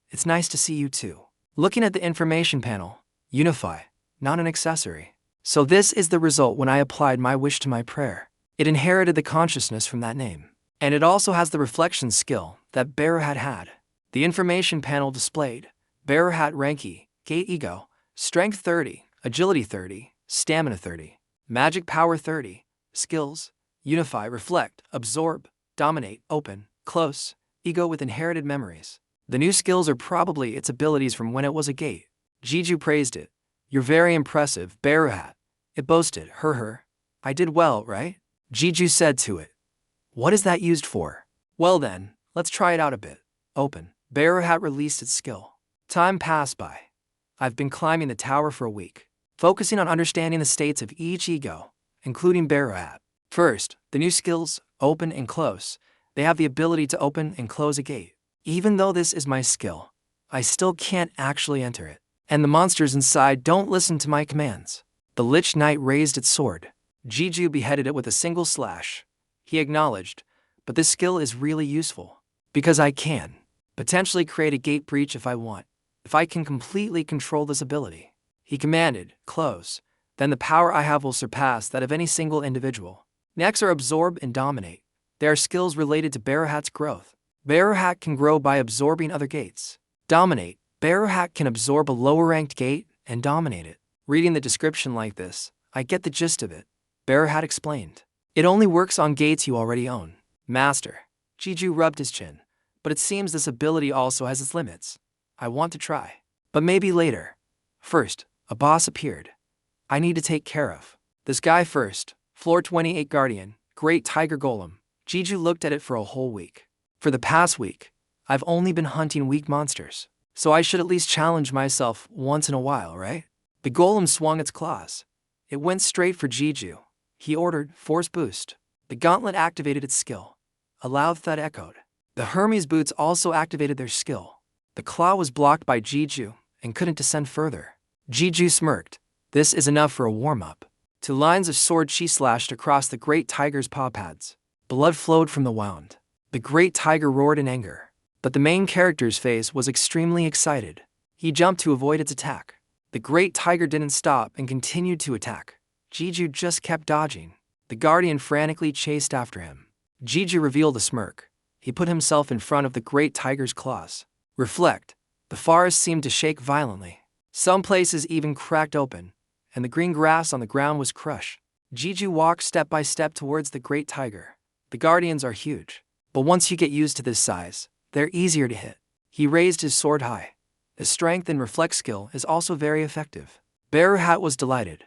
It's nice to see you too. Looking at the information panel, unify, not an accessory. So this is the result when I applied my wish to my prayer. It inherited the consciousness from that name. And it also has the reflection skill that Bearhat had. The information panel displayed Bearhat rank E, gate ego, strength 30, agility 30, stamina 30, magic power 30, skills, unify, reflect, absorb, dominate, open, close, ego with inherited memories. The new skills are probably its abilities from when it was a gate. Ji-ju praised it. You're very impressive, Bearhat. It boasted, her. I did well, right? Ji-ju said to it. What is that used for? Well then, let's try it out a bit. Open. Bearhat released its skill. Time passed by. I've been climbing the tower for a week, focusing on understanding the states of each ego, including Bearhat. First, the new skills, open and close. They have the ability to open and close a gate. Even though this is my skill, I still can't actually enter it. And the monsters inside don't listen to my commands. The Lich Knight raised its sword. Jeju beheaded it with a single slash. He acknowledged, but this skill is really useful. Because I can potentially create a gate breach if I want. If I can completely control this ability. He commanded, close. Then the power I have will surpass that of any single individual. Next are absorb and dominate. They are skills related to Bearhat's growth. Bearhat can grow by absorbing other gates. Dominate. Bearhat can absorb a lower-ranked gate and dominate it. Reading the description like this, I get the gist of it. Bearhat explained. It only works on gates you already own. Master. Jeju rubbed his chin. But it seems this ability also has its limits. I want to try. But maybe later. First, a boss appeared. I need to take care of. This guy first. Floor 28 Guardian, Great Tiger Golem. Jeju looked at it for a whole week. For the past week, I've only been hunting weak monsters. So I should at least challenge myself once in a while, right? The golem swung its claws. It went straight for Jeju. He ordered, Force Boost. The gauntlet activated its skill. A loud thud echoed. The Hermes boots also activated their skill. The claw was blocked by Jeju and couldn't descend further. Jeju smirked. This is enough for a warm-up. 2 lines of sword chi slashed across the great tiger's paw pads. Blood flowed from the wound. The great tiger roared in anger. But the main character's face was extremely excited. He jumped to avoid its attack. The great tiger didn't stop and continued to attack. Jeju just kept dodging. The guardian frantically chased after him. Jeju revealed a smirk. He put himself in front of the great tiger's claws. Reflect. The forest seemed to shake violently. Some places even cracked open, and the green grass on the ground was crushed. Jeju walked step by step towards the great tiger. The guardians are huge, but once you get used to this size, they're easier to hit. He raised his sword high. His strength and reflex skill is also very effective. Bearhat was delighted.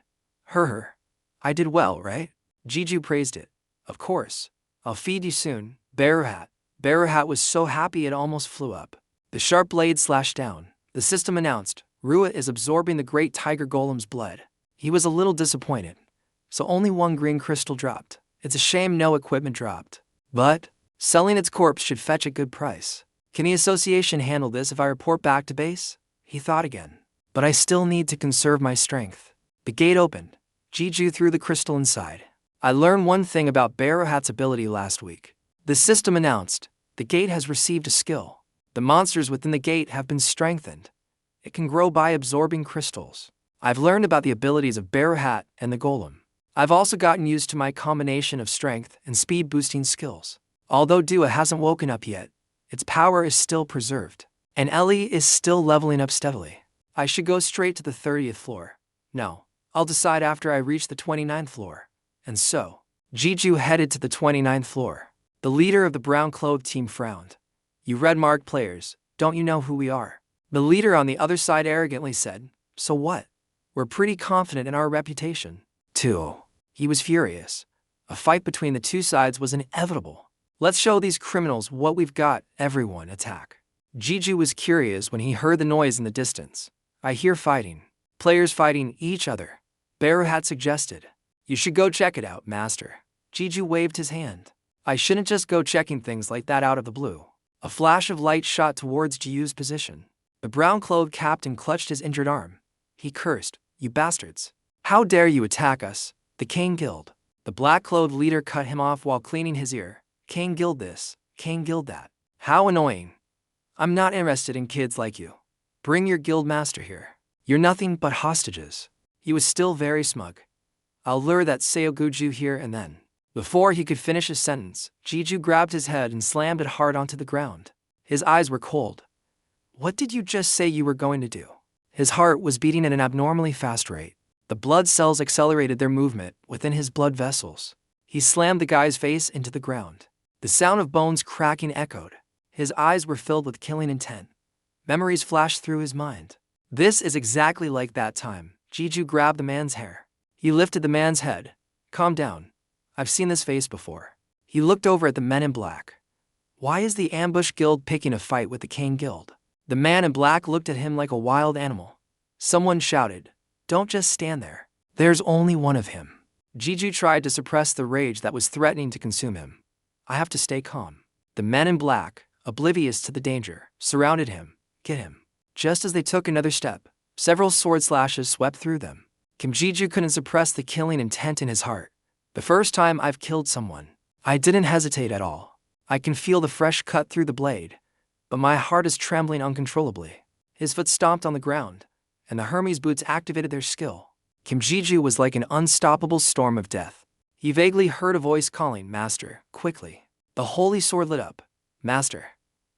I did well, right? Jeju praised it. Of course. I'll feed you soon, Bearhat. Bearhat was so happy it almost flew up. The sharp blade slashed down. The system announced, Rua is absorbing the great tiger golem's blood. He was a little disappointed. So only 1 green crystal dropped. It's a shame no equipment dropped. But selling its corpse should fetch a good price. Can the association handle this if I report back to base? He thought again. But I still need to conserve my strength. The gate opened. Jeju threw the crystal inside. I learned one thing about Bearhat's ability last week. The system announced, the gate has received a skill. The monsters within the gate have been strengthened. It can grow by absorbing crystals. I've learned about the abilities of Bearhat and the golem. I've also gotten used to my combination of strength and speed boosting skills. Although Dua hasn't woken up yet, its power is still preserved. And Ellie is still leveling up steadily. I should go straight to the 30th floor. No, I'll decide after I reach the 29th floor. And so, Jeju headed to the 29th floor. The leader of the brown-clothed team frowned. You red-marked players, don't you know who we are? The leader on the other side arrogantly said, so what? We're pretty confident in our reputation. 2. He was furious. A fight between the two sides was inevitable. Let's show these criminals what we've got. Everyone attack. Jeju was curious when he heard the noise in the distance. I hear fighting. Players fighting each other. Bearhat suggested. You should go check it out, master. Jeju waved his hand. I shouldn't just go checking things like that out of the blue. A flash of light shot towards Jiu's position. The brown-clothed captain clutched his injured arm. He cursed, you bastards. How dare you attack us, the Kane Guild. The black-clothed leader cut him off while cleaning his ear. Kane Guild this, Kane Guild that. How annoying. I'm not interested in kids like you. Bring your guild master here. You're nothing but hostages. He was still very smug. I'll lure that Seoguju here and then. Before he could finish his sentence, Jeju grabbed his head and slammed it hard onto the ground. His eyes were cold. What did you just say you were going to do? His heart was beating at an abnormally fast rate. The blood cells accelerated their movement within his blood vessels. He slammed the guy's face into the ground. The sound of bones cracking echoed. His eyes were filled with killing intent. Memories flashed through his mind. This is exactly like that time. Jeju grabbed the man's hair. He lifted the man's head. Calm down. I've seen this face before. He looked over at the men in black. Why is the ambush guild picking a fight with the Kane Guild? The man in black looked at him like a wild animal. Someone shouted, don't just stand there. There's only one of him. Jeju tried to suppress the rage that was threatening to consume him. I have to stay calm. The men in black, oblivious to the danger, surrounded him. Get him. Just as they took another step, Several sword slashes swept through them. Kim Ji-ju couldn't suppress the killing intent in his heart. The first time I've killed someone, I didn't hesitate at all. I can feel the fresh cut through the blade, but my heart is trembling uncontrollably. His foot stomped on the ground, and the Hermes boots activated their skill. Kim Ji-ju was like an unstoppable storm of death. He vaguely heard a voice calling, "Master," quickly. The holy sword lit up. "Master."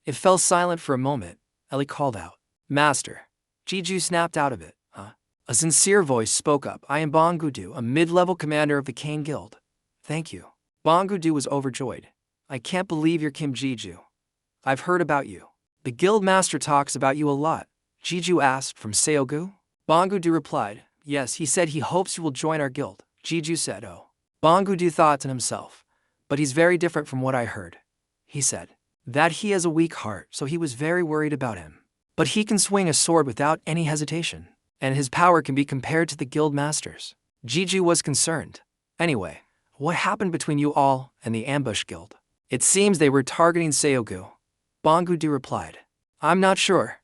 It fell silent for a moment. Ellie called out, "Master." Ji-ju snapped out of it. "Huh?" A sincere voice spoke up. "I am Bong-gu-do, a mid-level commander of the Kane Guild." "Thank you." Bong-gu-do was overjoyed. "I can't believe you're Kim Ji-ju. I've heard about you. The guild master talks about you a lot." Ji-ju asked, "From Seogu?" Bong-gu-do replied, "Yes, he said he hopes you will join our guild." Ji-ju said, "Oh." Bong-gu-do thought to himself, "But he's very different from what I heard." He said that he has a weak heart, so he was very worried about him. But he can swing a sword without any hesitation, and his power can be compared to the guild master's. Ji-ju was concerned. "Anyway, what happened between you all and the ambush guild?" "It seems they were targeting Seogu." Bong-gu-do replied, "I'm not sure.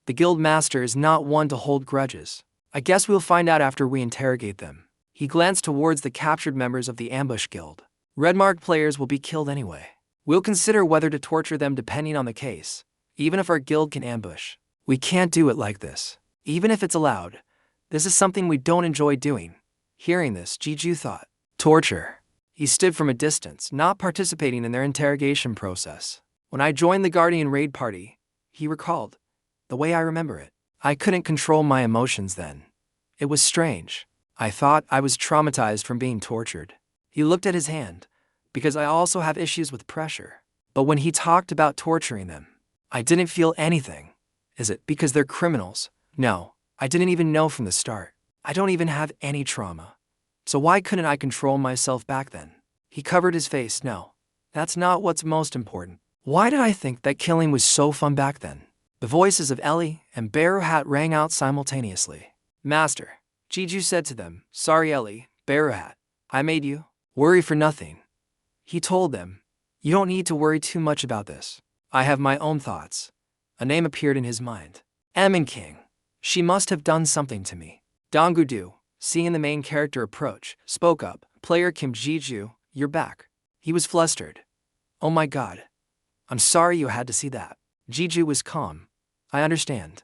The guild master is not one to hold grudges. I guess we'll find out after we interrogate them." He glanced towards the captured members of the ambush guild. "Red-marked players will be killed anyway. We'll consider whether to torture them depending on the case. Even if our guild can ambush, we can't do it like this. Even if it's allowed, this is something we don't enjoy doing." Hearing this, Ji-ju thought, "Torture." He stood from a distance, not participating in their interrogation process. "When I joined the Guardian raid party," he recalled, "the way I remember it, I couldn't control my emotions then. It was strange. I thought I was traumatized from being tortured." He looked at his hand, "Because I also have issues with pressure. But when he talked about torturing them, I didn't feel anything." "Is it because they're criminals?" "No, I didn't even know from the start. I don't even have any trauma. So why couldn't I control myself back then?" He covered his face. "No, that's not what's most important. Why did I think that killing was so fun back then?" The voices of Ellie and Beruhat rang out simultaneously. "Master," Ji-ju said to them, "Sorry Ellie, Beruhat, I made you worry for nothing." He told them, "You don't need to worry too much about this. I have my own thoughts." A name appeared in his mind. Emin King. She must have done something to me. Dong-gu-do, seeing the main character approach, spoke up, "Player Kim Ji-ju, you're back." He was flustered. "Oh my god. I'm sorry you had to see that." Ji-ju was calm. "I understand.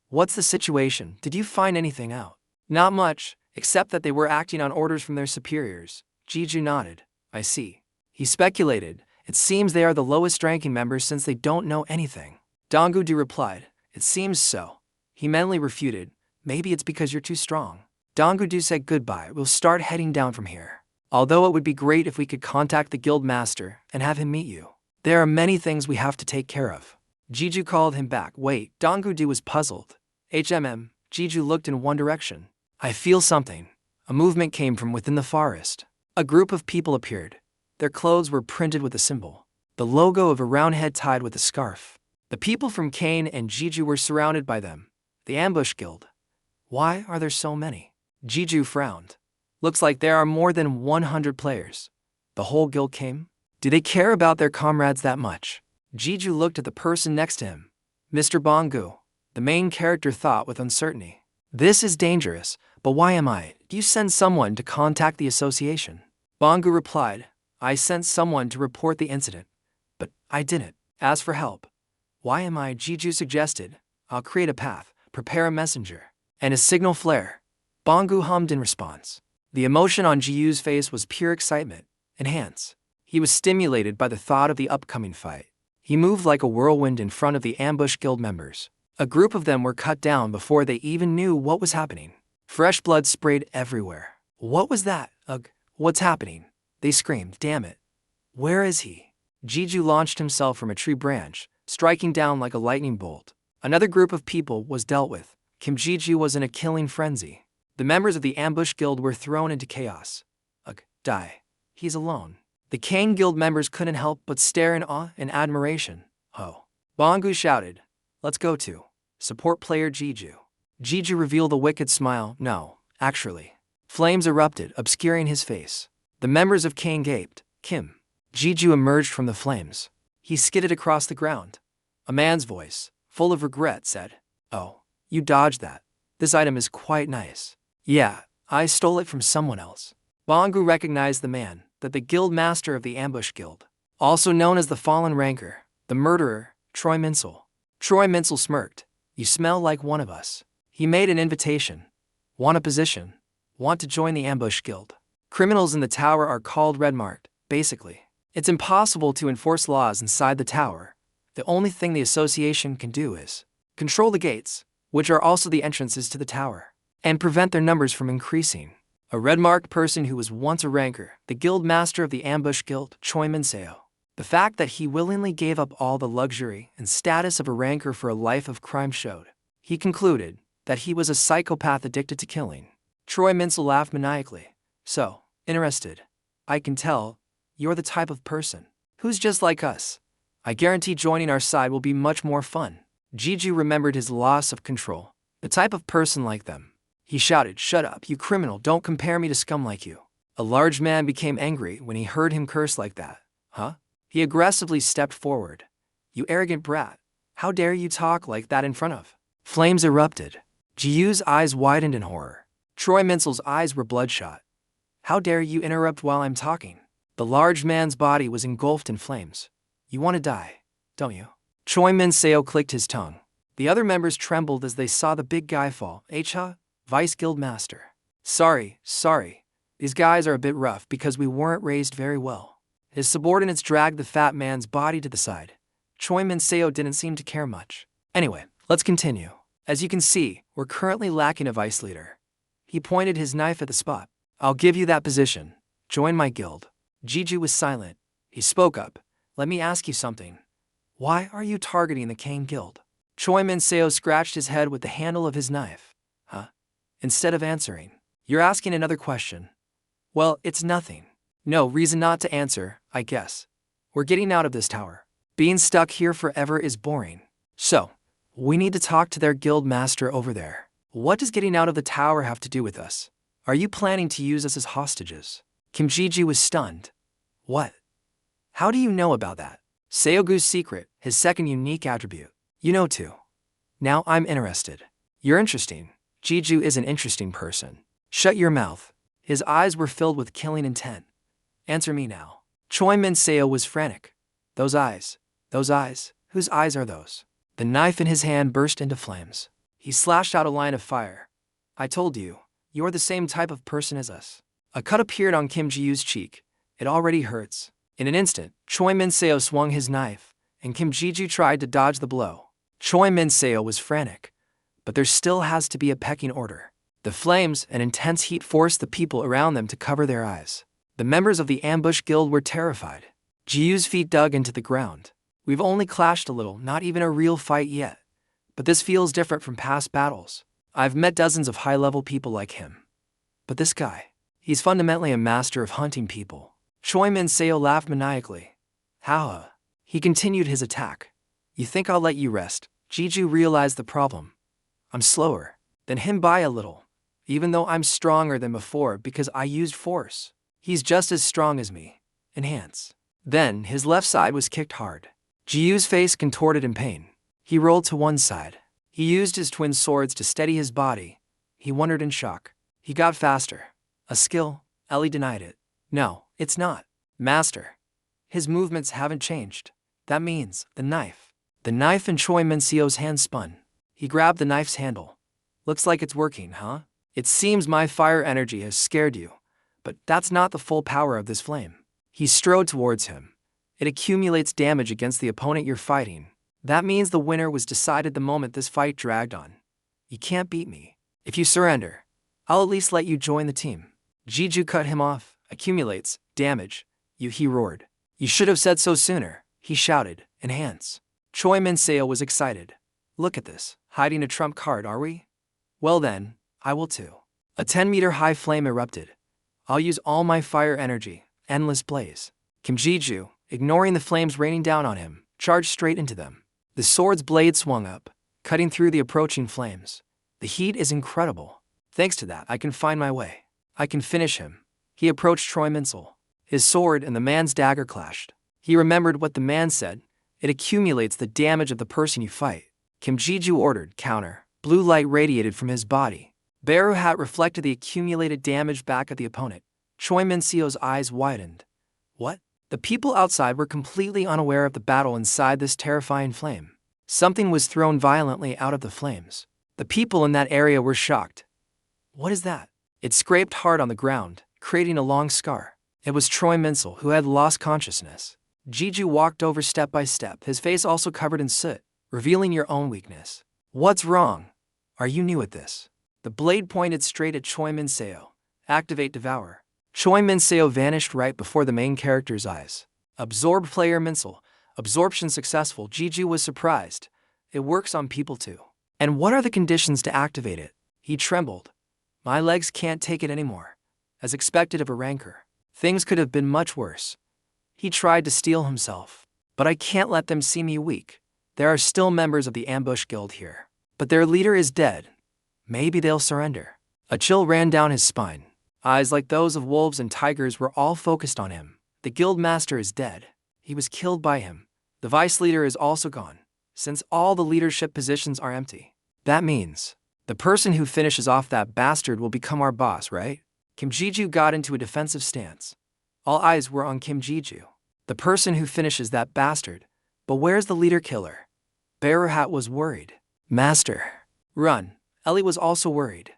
What's the situation? Did you find anything out?" "Not much, except that they were acting on orders from their superiors." Ji-ju nodded. "I see." He speculated, "It seems they are the lowest-ranking members since they don't know anything." Dong-gu-do replied, "It seems so." He mentally refuted, "Maybe it's because you're too strong." Dong-gu-do said goodbye. "We'll start heading down from here. Although it would be great if we could contact the guild master and have him meet you. There are many things we have to take care of." Ji-ju called him back. "Wait." Dong-gu-do was puzzled. Ji-ju looked in one direction. "I feel something." A movement came from within the forest. A group of people appeared. Their clothes were printed with a symbol, the logo of a round head tied with a scarf. The people from Kane and Ji-ju were surrounded by them. The ambush guild. Why are there so many? Ji-ju frowned. "Looks like there are more than 100 players. The whole guild came? Do they care about their comrades that much?" Ji-ju looked at the person next to him. "Mr. Bong-gu," the main character thought with uncertainty. "This is dangerous, but why am I? Do you send someone to contact the association?" Bong-gu replied, "I sent someone to report the incident, but I didn't ask for help." "Why am I?" Ji-ju suggested. "I'll create a path, prepare a messenger, and a signal flare." Bong-gu hummed in response. The emotion on Ji-yu's face was pure excitement. Enhance. He was stimulated by the thought of the upcoming fight. He moved like a whirlwind in front of the ambush guild members. A group of them were cut down before they even knew what was happening. Fresh blood sprayed everywhere. "What was that? Ugh, what's happening?" They screamed. "Damn it. Where is he?" Ji-ju launched himself from a tree branch, striking down like a lightning bolt. Another group of people was dealt with. Kim Ji-ju was in a killing frenzy. The members of the ambush guild were thrown into chaos. Ugh, die. He's alone. The Kane Guild members couldn't help but stare in awe and admiration. "Oh." Bong-gu shouted, "Let's go to support player Ji-ju." Ji-ju revealed a wicked smile. "No, actually." Flames erupted, obscuring his face. The members of Kane gaped. "Kim." Ji-ju emerged from the flames. He skidded across the ground. A man's voice, full of regret, said, "Oh, you dodged that. This item is quite nice. Yeah, I stole it from someone else. Bongru recognized the man, that the guild master of the ambush guild, also known as the fallen ranker, the murderer, Troy Minsel. Troy Minsel smirked. You smell like one of us. He made an invitation. Want a position? Want to join the ambush guild? Criminals in the tower are called red-marked, basically. It's impossible to enforce laws inside the tower. The only thing the association can do is control the gates, which are also the entrances to the tower, and prevent their numbers from increasing. A red-marked person who was once a ranker, the guild master of the ambush guild, Choi Min-seo. The fact that he willingly gave up all the luxury and status of a ranker for a life of crime showed. He concluded that he was a psychopath addicted to killing. Troy Minsel laughed maniacally. So, interested. I can tell, you're the type of person who's just like us. I guarantee joining our side will be much more fun. Jeju remembered his loss of control. The type of person like them. He shouted, shut up, you criminal, don't compare me to scum like you. A large man became angry when he heard him curse like that. Huh? He aggressively stepped forward. You arrogant brat. How dare you talk like that in front of? Flames erupted. Jiu's eyes widened in horror. Troy Minsel's eyes were bloodshot. How dare you interrupt while I'm talking? The large man's body was engulfed in flames. You want to die, don't you? Choi Min-seo clicked his tongue. The other members trembled as they saw the big guy fall. Ha? Vice Guild Master. Sorry. These guys are a bit rough because we weren't raised very well. His subordinates dragged the fat man's body to the side. Choi Min-seo didn't seem to care much. Anyway, let's continue. As you can see, we're currently lacking a vice leader. He pointed his knife at the spot. I'll give you that position. Join my guild. Jeju was silent. He spoke up. Let me ask you something. Why are you targeting the Kane Guild? Choi Min-seo scratched his head with the handle of his knife. Huh? Instead of answering, you're asking another question. Well, it's nothing. No reason not to answer, I guess. We're getting out of this tower. Being stuck here forever is boring. So, we need to talk to their guild master over there. What does getting out of the tower have to do with us? Are you planning to use us as hostages? Kim Ji-ji was stunned. What? How do you know about that? Seogu's secret, his second unique attribute. You know too. Now I'm interested. You're interesting. Jeju is an interesting person. Shut your mouth. His eyes were filled with killing intent. Answer me now. Choi Min-seo was frantic. Those eyes. Whose eyes are those? The knife in his hand burst into flames. He slashed out a line of fire. I told you, you're the same type of person as us. A cut appeared on Kim Ji-yu's cheek. It already hurts. In an instant, Choi Min-seo swung his knife, and Kim Ji-ju tried to dodge the blow. Choi Min-seo was frantic. But there still has to be a pecking order. The flames and intense heat forced the people around them to cover their eyes. The members of the ambush guild were terrified. Ji-yu's feet dug into the ground. We've only clashed a little, not even a real fight yet. But this feels different from past battles. I've met dozens of high-level people like him. But this guy, he's fundamentally a master of hunting people. Choi Min-seo laughed maniacally. How? He continued his attack. You think I'll let you rest? Jeju realized the problem. I'm slower than him by a little, even though I'm stronger than before because I used force. He's just as strong as me. Enhance. Then his left side was kicked hard. Jiu's face contorted in pain. He rolled to one side. He used his twin swords to steady his body. He wondered in shock. He got faster. A skill? Ellie denied it. No, it's not. Master. His movements haven't changed. That means the knife. The knife in Choi Min-seo's hand spun. He grabbed the knife's handle. Looks like it's working, huh? It seems my fire energy has scared you. But that's not the full power of this flame. He strode towards him. It accumulates damage against the opponent you're fighting. That means the winner was decided the moment this fight dragged on. You can't beat me. If you surrender, I'll at least let you join the team. Jeju cut him off. Accumulates damage. He roared. You should have said so sooner, he shouted. Enhance. Choi Min-seo was excited. Look at this. Hiding a trump card, are we? Well then, I will too. A 10-meter-high flame erupted. I'll use all my fire energy. Endless blaze. Kim Ji-ju, ignoring the flames raining down on him, charged straight into them. The sword's blade swung up, cutting through the approaching flames. The heat is incredible. Thanks to that, I can find my way. I can finish him. He approached Troy Minsel. His sword and the man's dagger clashed. He remembered what the man said. It accumulates the damage of the person you fight. Kim Ji-ju ordered, counter. Blue light radiated from his body. Beru Hat reflected the accumulated damage back at the opponent. Choi Min-seo's eyes widened. What? The people outside were completely unaware of the battle inside this terrifying flame. Something was thrown violently out of the flames. The people in that area were shocked. What is that? It scraped hard on the ground, creating a long scar. It was Choi Min-seo, who had lost consciousness. Jeju walked over step by step, his face also covered in soot, revealing your own weakness. What's wrong? Are you new at this? The blade pointed straight at Choi Min-seo. Activate Devour. Choi Min-seo vanished right before the main character's eyes. Absorbed player Min-seo. Absorption successful. Jeju was surprised. It works on people too. And what are the conditions to activate it? He trembled. My legs can't take it anymore. As expected of a ranker. Things could have been much worse. He tried to steel himself. But I can't let them see me weak. There are still members of the ambush guild here. But their leader is dead. Maybe they'll surrender. A chill ran down his spine. Eyes like those of wolves and tigers were all focused on him. The guild master is dead. He was killed by him. The vice leader is also gone, since all the leadership positions are empty. That means the person who finishes off that bastard will become our boss, right? Kim Jeju got into a defensive stance. All eyes were on Kim Jeju. The person who finishes that bastard. But where's the leader killer? Bearer Hat was worried. Master. Run. Ellie was also worried.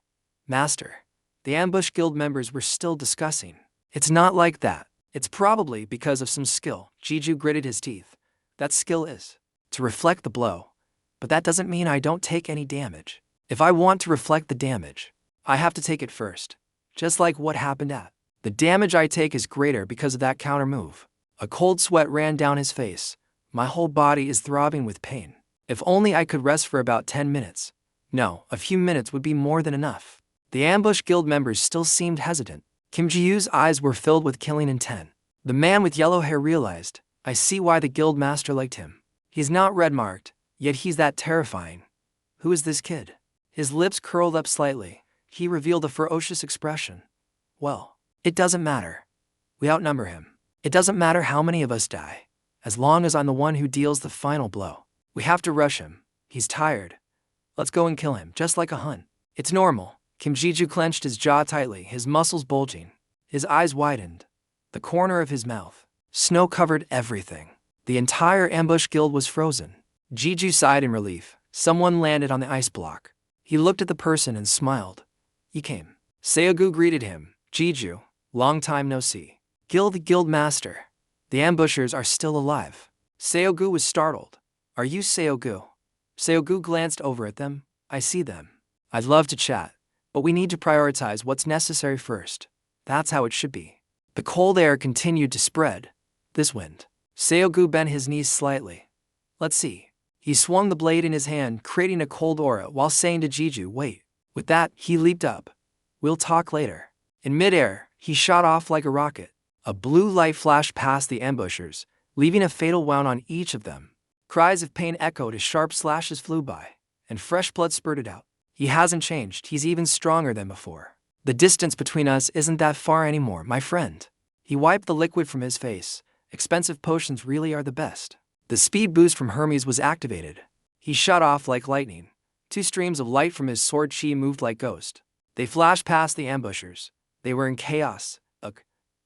Master. The ambush guild members were still discussing. It's not like that. It's probably because of some skill. Jeju gritted his teeth. That skill is to reflect the blow. But that doesn't mean I don't take any damage. If I want to reflect the damage, I have to take it first. Just like what happened at. The damage I take is greater because of that counter move. A cold sweat ran down his face. My whole body is throbbing with pain. If only I could rest for about 10 minutes. No, a few minutes would be more than enough. The ambush guild members still seemed hesitant. Kim Ji-Yu's eyes were filled with killing intent. The man with yellow hair realized, I see why the guild master liked him. He's not red-marked, yet he's that terrifying. Who is this kid? His lips curled up slightly. He revealed a ferocious expression. Well, it doesn't matter. We outnumber him. It doesn't matter how many of us die, as long as I'm the one who deals the final blow. We have to rush him. He's tired. Let's go and kill him, just like a hunt. It's normal. Kim Ji-Ju clenched his jaw tightly, his muscles bulging. His eyes widened. The corner of his mouth. Snow covered everything. The entire ambush guild was frozen. Ji-Ju sighed in relief. Someone landed on the ice block. He looked at the person and smiled. He came. Seogu greeted him. Ji-Ju, long time no see. The guild master. The ambushers are still alive. Seogu was startled. Are you Seogu? Seogu glanced over at them. I see them. I'd love to chat, but we need to prioritize what's necessary first. That's how it should be. The cold air continued to spread. This wind. Seogu bent his knees slightly. Let's see. He swung the blade in his hand, creating a cold aura while saying to Ji-Ju, wait. With that, he leaped up. We'll talk later. In midair, he shot off like a rocket. A blue light flashed past the ambushers, leaving a fatal wound on each of them. Cries of pain echoed as sharp slashes flew by, and fresh blood spurted out. He hasn't changed, he's even stronger than before. The distance between us isn't that far anymore, my friend. He wiped the liquid from his face. Expensive potions really are the best. The speed boost from Hermes was activated. He shot off like lightning. 2 streams of light from his sword chi moved like ghost. They flashed past the ambushers. They were in chaos. Ugh.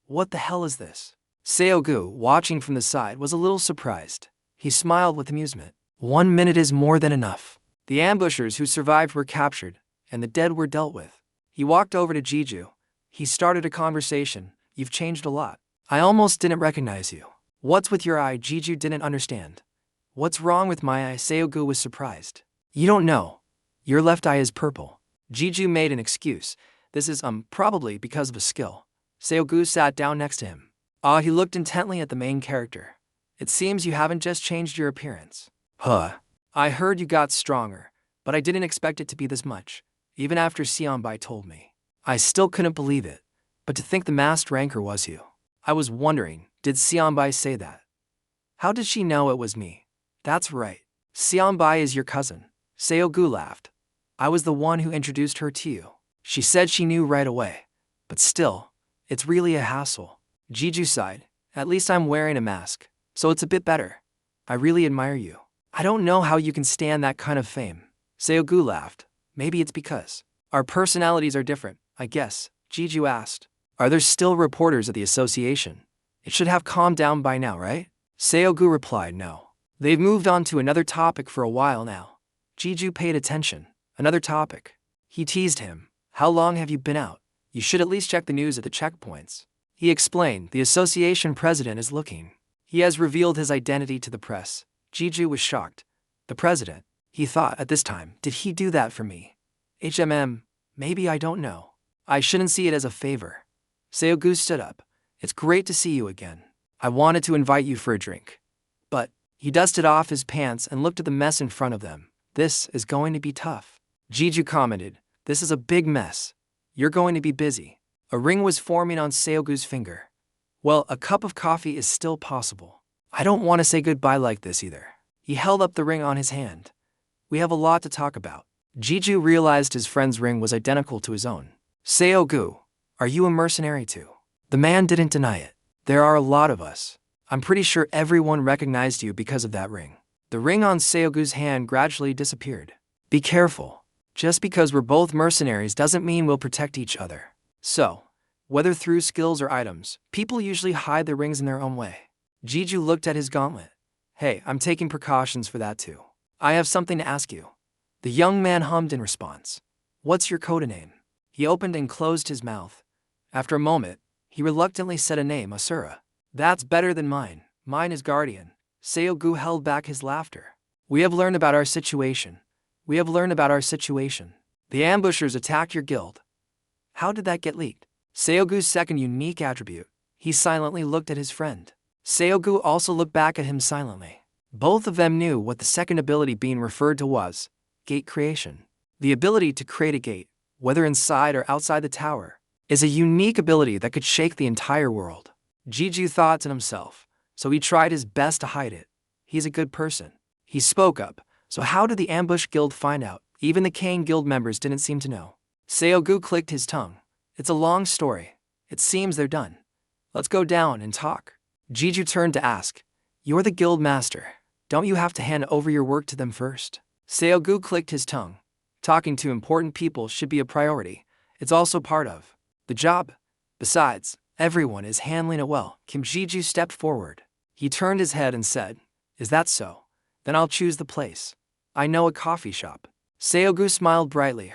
What the hell is this? Seogu, watching from the side, was a little surprised. He smiled with amusement. 1 minute is more than enough. The ambushers who survived were captured, and the dead were dealt with. He walked over to Ji-Ju. He started a conversation. You've changed a lot. I almost didn't recognize you. What's with your eye? Ji-Ju didn't understand. What's wrong with my eye? Seogu was surprised. You don't know. Your left eye is purple. Ji-Ju made an excuse. This is, probably because of a skill. Seogu sat down next to him. He looked intently at the main character. It seems you haven't just changed your appearance. Huh. I heard you got stronger, but I didn't expect it to be this much, even after Sionbai told me. I still couldn't believe it, but to think the masked ranker was you. I was wondering, did Sionbai say that? How did she know it was me? That's right. Sionbai is your cousin. Seogu laughed. I was the one who introduced her to you. She said she knew right away. But still, it's really a hassle. Ji-Ju sighed. At least I'm wearing a mask, so it's a bit better. I really admire you. I don't know how you can stand that kind of fame. Seogu laughed. Maybe it's because our personalities are different, I guess, Jiju asked. Are there still reporters at the association? It should have calmed down by now, right? Seogu replied no. They've moved on to another topic for a while now. Jiju paid attention. Another topic. He teased him. How long have you been out? You should at least check the news at the checkpoints. He explained, the association president is looking. He has revealed his identity to the press. Jiju was shocked. The president, he thought at this time, did he do that for me? Maybe I don't know. I shouldn't see it as a favor. Seogu stood up. It's great to see you again. I wanted to invite you for a drink. But, he dusted off his pants and looked at the mess in front of them. This is going to be tough. Jiju commented, this is a big mess. You're going to be busy. A ring was forming on Seogu's finger. Well, a cup of coffee is still possible. I don't want to say goodbye like this either. He held up the ring on his hand. We have a lot to talk about. Jiju realized his friend's ring was identical to his own. Seogu, are you a mercenary too? The man didn't deny it. There are a lot of us. I'm pretty sure everyone recognized you because of that ring. The ring on Seogu's hand gradually disappeared. Be careful. Just because we're both mercenaries doesn't mean we'll protect each other. So, whether through skills or items, people usually hide their rings in their own way. Jiju looked at his gauntlet. Hey, I'm taking precautions for that too. I have something to ask you. The young man hummed in response. What's your codename? He opened and closed his mouth. After a moment, he reluctantly said a name, Asura. That's better than mine. Mine is Guardian. Seogu held back his laughter. We have learned about our situation. The ambushers attacked your guild. How did that get leaked? Seogu's second unique attribute. He silently looked at his friend. Seogu also looked back at him silently. Both of them knew what the second ability being referred to was. Gate creation. The ability to create a gate, whether inside or outside the tower, is a unique ability that could shake the entire world. Jiju thought to himself, so he tried his best to hide it. He's a good person. He spoke up, so how did the ambush guild find out? Even the Kane guild members didn't seem to know. Seogu clicked his tongue. It's a long story. It seems they're done. Let's go down and talk. Jiju turned to ask, you're the guild master. Don't you have to hand over your work to them first? Seogu clicked his tongue. Talking to important people should be a priority. It's also part of the job. Besides, everyone is handling it well. Kim Jiju stepped forward. He turned his head and said, is that so? Then I'll choose the place. I know a coffee shop. Seogu smiled brightly.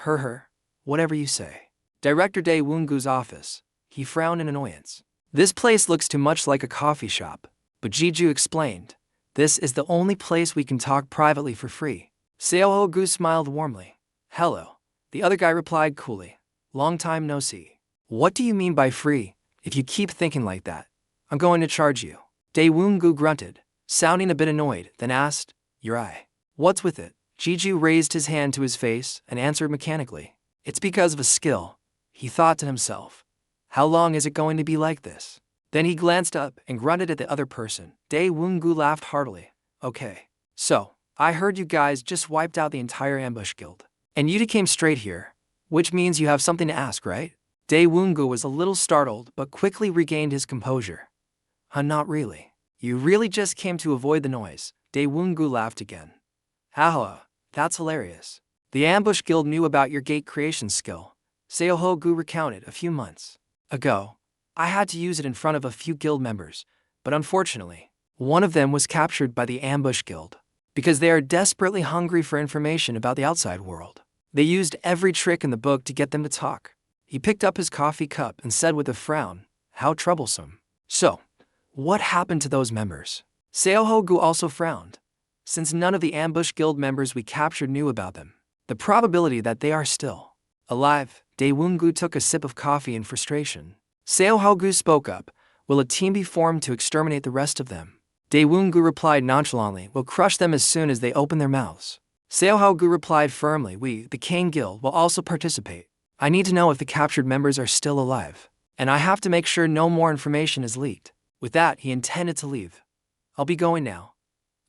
Whatever you say. Director Dae Woongu's office. He frowned in annoyance. This place looks too much like a coffee shop. But Jiju explained, this is the only place we can talk privately for free. Seogu smiled warmly. Hello. The other guy replied coolly. Long time no see. What do you mean by free? If you keep thinking like that, I'm going to charge you. Dae Woongu grunted, sounding a bit annoyed, then asked, your eye. What's with it? Jiju raised his hand to his face and answered mechanically. It's because of a skill. He thought to himself. How long is it going to be like this? Then he glanced up and grunted at the other person. Dae Woongu laughed heartily. Okay. So, I heard you guys just wiped out the entire ambush guild. And you came straight here. Which means you have something to ask, right? Dae Woongu was a little startled but quickly regained his composure. Not really. You really just came to avoid the noise. Dae Woongu laughed again. Haha, that's hilarious. The ambush guild knew about your gate creation skill. Seogu recounted a few months ago. I had to use it in front of a few guild members, but unfortunately, one of them was captured by the ambush guild. Because they are desperately hungry for information about the outside world. They used every trick in the book to get them to talk. He picked up his coffee cup and said with a frown, how troublesome. So, what happened to those members? Seogu also frowned. Since none of the ambush guild members we captured knew about them, the probability that they are still alive. Dae Woongu took a sip of coffee in frustration. Seogu spoke up, will a team be formed to exterminate the rest of them? Dae Woongu replied nonchalantly, we'll crush them as soon as they open their mouths. Seogu replied firmly, we, the Kane Guild, will also participate. I need to know if the captured members are still alive. And I have to make sure no more information is leaked. With that, he intended to leave. I'll be going now.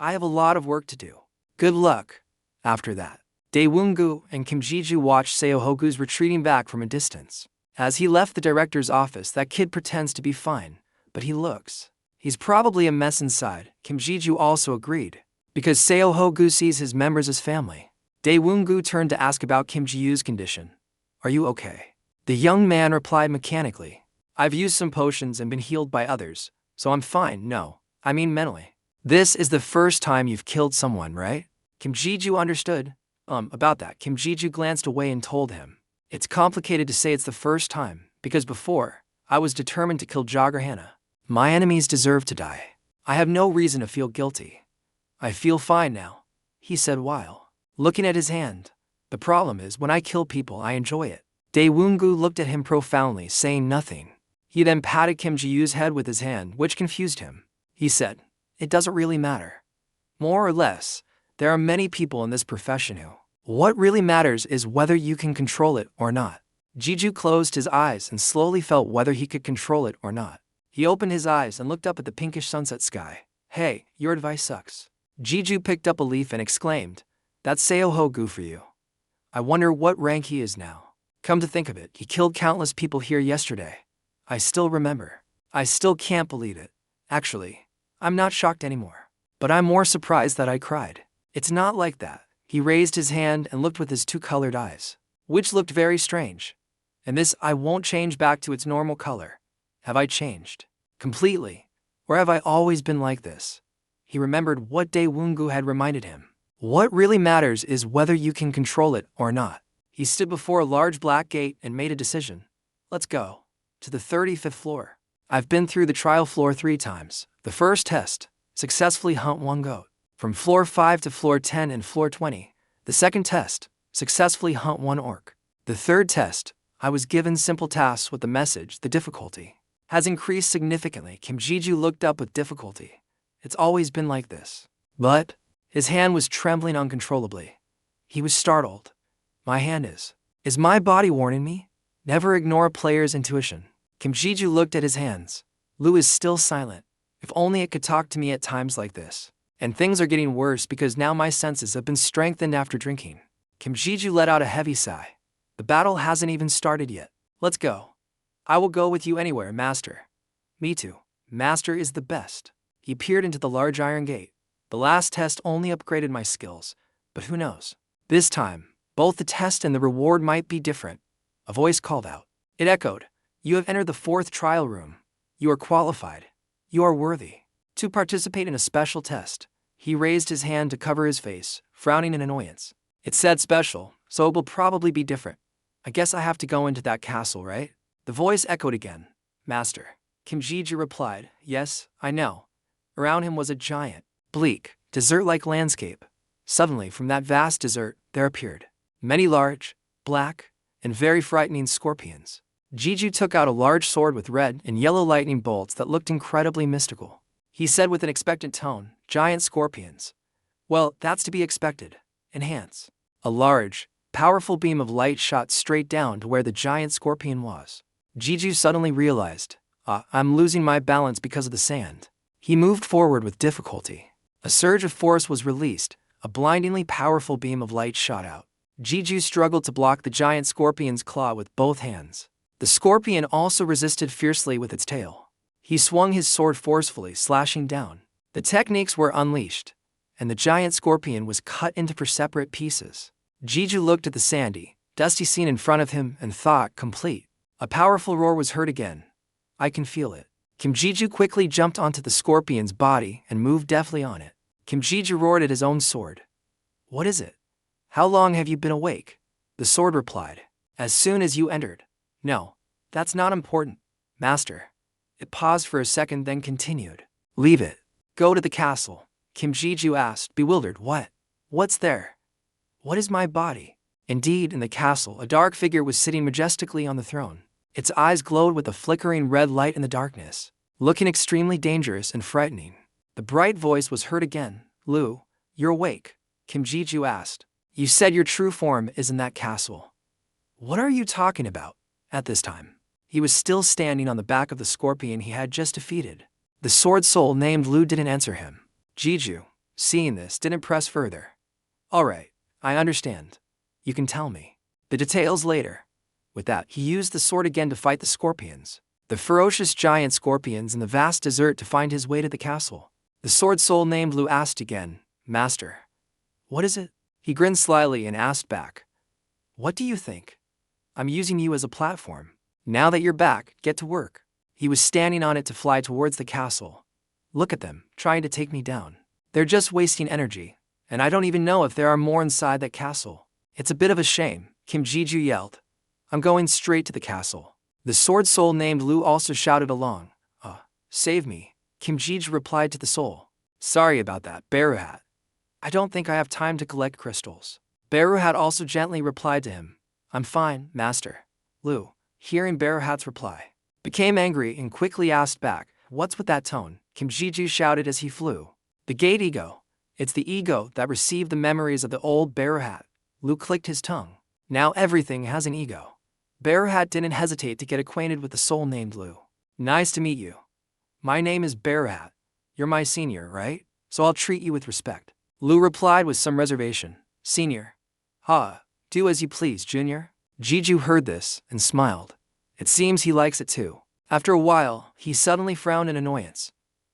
I have a lot of work to do. Good luck. After that, Dae Woongu and Kim Jiju watched Seogu's retreating back from a distance. As he left the director's office, that kid pretends to be fine, but he's probably a mess inside. Kim Jiju also agreed, because Seogu sees his members as family. Daewon-gu turned to ask about Kim Ji-yu's condition. Are you okay? The young man replied mechanically. I've used some potions and been healed by others, so I'm fine. No, I mean mentally. This is the first time you've killed someone, right? Kim Ji-ju understood. About that, Kim Ji-ju glanced away and told him. It's complicated to say it's the first time, because before, I was determined to kill Jogger Hannah. My enemies deserve to die. I have no reason to feel guilty. I feel fine now, he said while looking at his hand. The problem is, when I kill people, I enjoy it. Daewon-gu looked at him profoundly, saying nothing. He then patted Kim Ji-yu's head with his hand, which confused him. He said, it doesn't really matter. More or less, there are many people in this profession who. What really matters is whether you can control it or not. Ji-ju closed his eyes and slowly felt whether he could control it or not. He opened his eyes and looked up at the pinkish sunset sky. Hey, your advice sucks. Ji-ju picked up a leaf and exclaimed, that's Seo-ho-gu for you. I wonder what rank he is now. Come to think of it, he killed countless people here yesterday. I still remember. I still can't believe it. Actually, I'm not shocked anymore. But I'm more surprised that I cried. It's not like that. He raised his hand and looked with his two colored eyes, which looked very strange. And this I won't change back to its normal color. Have I changed? Completely? Or have I always been like this? He remembered what Daewon-gu had reminded him. What really matters is whether you can control it or not. He stood before a large black gate and made a decision. Let's go. To the 35th floor. I've been through the trial floor 3 times. The first test, successfully hunt 1 goat. From floor 5 to floor 10 and floor 20. The second test, successfully hunt 1 orc. The third test, I was given simple tasks with the message, the difficulty has increased significantly. Kim Ji-ju looked up with difficulty. It's always been like this. But his hand was trembling uncontrollably. He was startled. My hand is. Is my body warning me? Never ignore a player's intuition. Kim Ji-ju looked at his hands. Lu is still silent. If only it could talk to me at times like this. And things are getting worse because now my senses have been strengthened after drinking. Kim Ji-ju let out a heavy sigh. The battle hasn't even started yet. Let's go. I will go with you anywhere, Master. Me too. Master is the best. He peered into the large iron gate. The last test only upgraded my skills, but who knows? This time, both the test and the reward might be different. A voice called out. It echoed. You have entered the 4th trial room. You are qualified. You are worthy to participate in a special test. He raised his hand to cover his face, frowning in annoyance. It said special, so it will probably be different. I guess I have to go into that castle, right? The voice echoed again. Master. Kim Ji-ju replied, yes, I know. Around him was a giant, bleak, desert-like landscape. Suddenly, from that vast desert, there appeared many large, black, and very frightening scorpions. Ji-ju took out a large sword with red and yellow lightning bolts that looked incredibly mystical. He said with an expectant tone, giant scorpions. Well, that's to be expected. Enhance. A large, powerful beam of light shot straight down to where the giant scorpion was. Ji-ju suddenly realized, I'm losing my balance because of the sand. He moved forward with difficulty. A surge of force was released. A blindingly powerful beam of light shot out. Ji-ju struggled to block the giant scorpion's claw with both hands. The scorpion also resisted fiercely with its tail. He swung his sword forcefully, slashing down. The techniques were unleashed, and the giant scorpion was cut into separate pieces. Ji-ju looked at the sandy, dusty scene in front of him and thought, complete. A powerful roar was heard again. I can feel it. Kim Ji-ju quickly jumped onto the scorpion's body and moved deftly on it. Kim Ji-ju roared at his own sword. What is it? How long have you been awake? The sword replied. As soon as you entered. No, that's not important, Master. It paused for a second, then continued. Leave it. Go to the castle. Kim Ji-ju asked, bewildered. What? What's there? What is my body? Indeed, in the castle, a dark figure was sitting majestically on the throne. Its eyes glowed with a flickering red light in the darkness, looking extremely dangerous and frightening. The bright voice was heard again. Lu, you're awake, Kim Ji-ju asked. You said your true form is in that castle. What are you talking about? At this time, he was still standing on the back of the scorpion he had just defeated. The sword soul named Lu didn't answer him. Ji-ju, seeing this, didn't press further. All right, I understand. You can tell me the details later. With that, he used the sword again to fight the scorpions, the ferocious giant scorpions in the vast desert, to find his way to the castle. The sword soul named Lu asked again, Master, what is it? He grinned slyly and asked back, "What do you think? I'm using you as a platform. Now that you're back, get to work." He was standing on it to fly towards the castle. "Look at them, trying to take me down. They're just wasting energy, and I don't even know if there are more inside that castle. It's a bit of a shame," Kim Ji-ju yelled. "I'm going straight to the castle." The sword soul named Lu also shouted along. Save me," Kim Ji-ju replied to the soul. "Sorry about that, Beruhat. I don't think I have time to collect crystals." Beruhat also gently replied to him. "I'm fine, master." Lu, hearing Beruhat's reply, became angry and quickly asked back, "What's with that tone?" Kim Ji-ju shouted as he flew. "The gate ego. It's the ego that received the memories of the old Beruhat." Lu clicked his tongue. Now everything has an ego. Beruhat didn't hesitate to get acquainted with the soul named Lu. "Nice to meet you. My name is Beruhat. You're my senior, right? So I'll treat you with respect." Lu replied with some reservation. "Senior? Do as you please, junior." Ji-ju heard this and smiled. It seems he likes it too. After a while, he suddenly frowned in annoyance.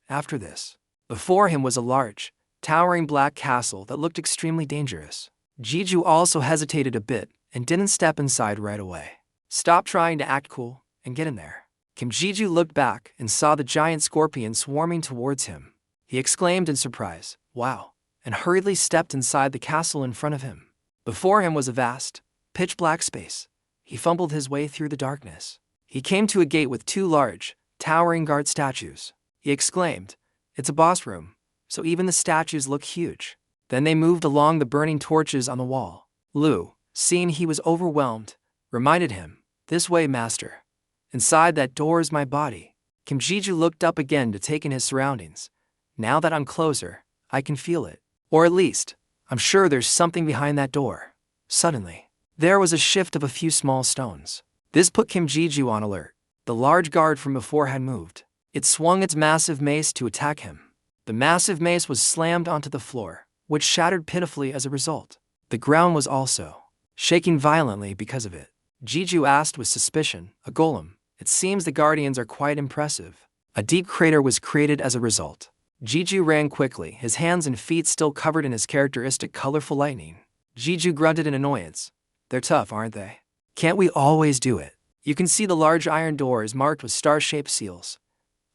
After this, before him was a large, towering black castle that looked extremely dangerous. Ji-ju also hesitated a bit and didn't step inside right away. "Stop trying to act cool and get in there." Kim Ji-ju looked back and saw the giant scorpion swarming towards him. He exclaimed in surprise, "Wow," and hurriedly stepped inside the castle in front of him. Before him was a vast, pitch-black space. He fumbled his way through the darkness. He came to a gate with two large, towering guard statues. He exclaimed, "It's a boss room, so even the statues look huge." Then they moved along the burning torches on the wall. Lu, seeing he was overwhelmed, reminded him, "This way, master. Inside that door is my body." Kim Ji-ju looked up again to take in his surroundings. "Now that I'm closer, I can feel it. Or at least, I'm sure there's something behind that door." Suddenly, there was a shift of a few small stones. This put Kim Ji-ju on alert. The large guard from before had moved. It swung its massive mace to attack him. The massive mace was slammed onto the floor, which shattered pitifully as a result. The ground was also shaking violently because of it. Ji-ju asked with suspicion, "A golem? It seems the guardians are quite impressive." A deep crater was created as a result. Ji-ju ran quickly, his hands and feet still covered in his characteristic colorful lightning. Ji-ju grunted in annoyance. "They're tough, aren't they? Can't we always do it?" You can see the large iron door is marked with star-shaped seals.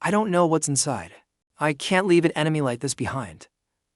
"I don't know what's inside. I can't leave an enemy like this behind.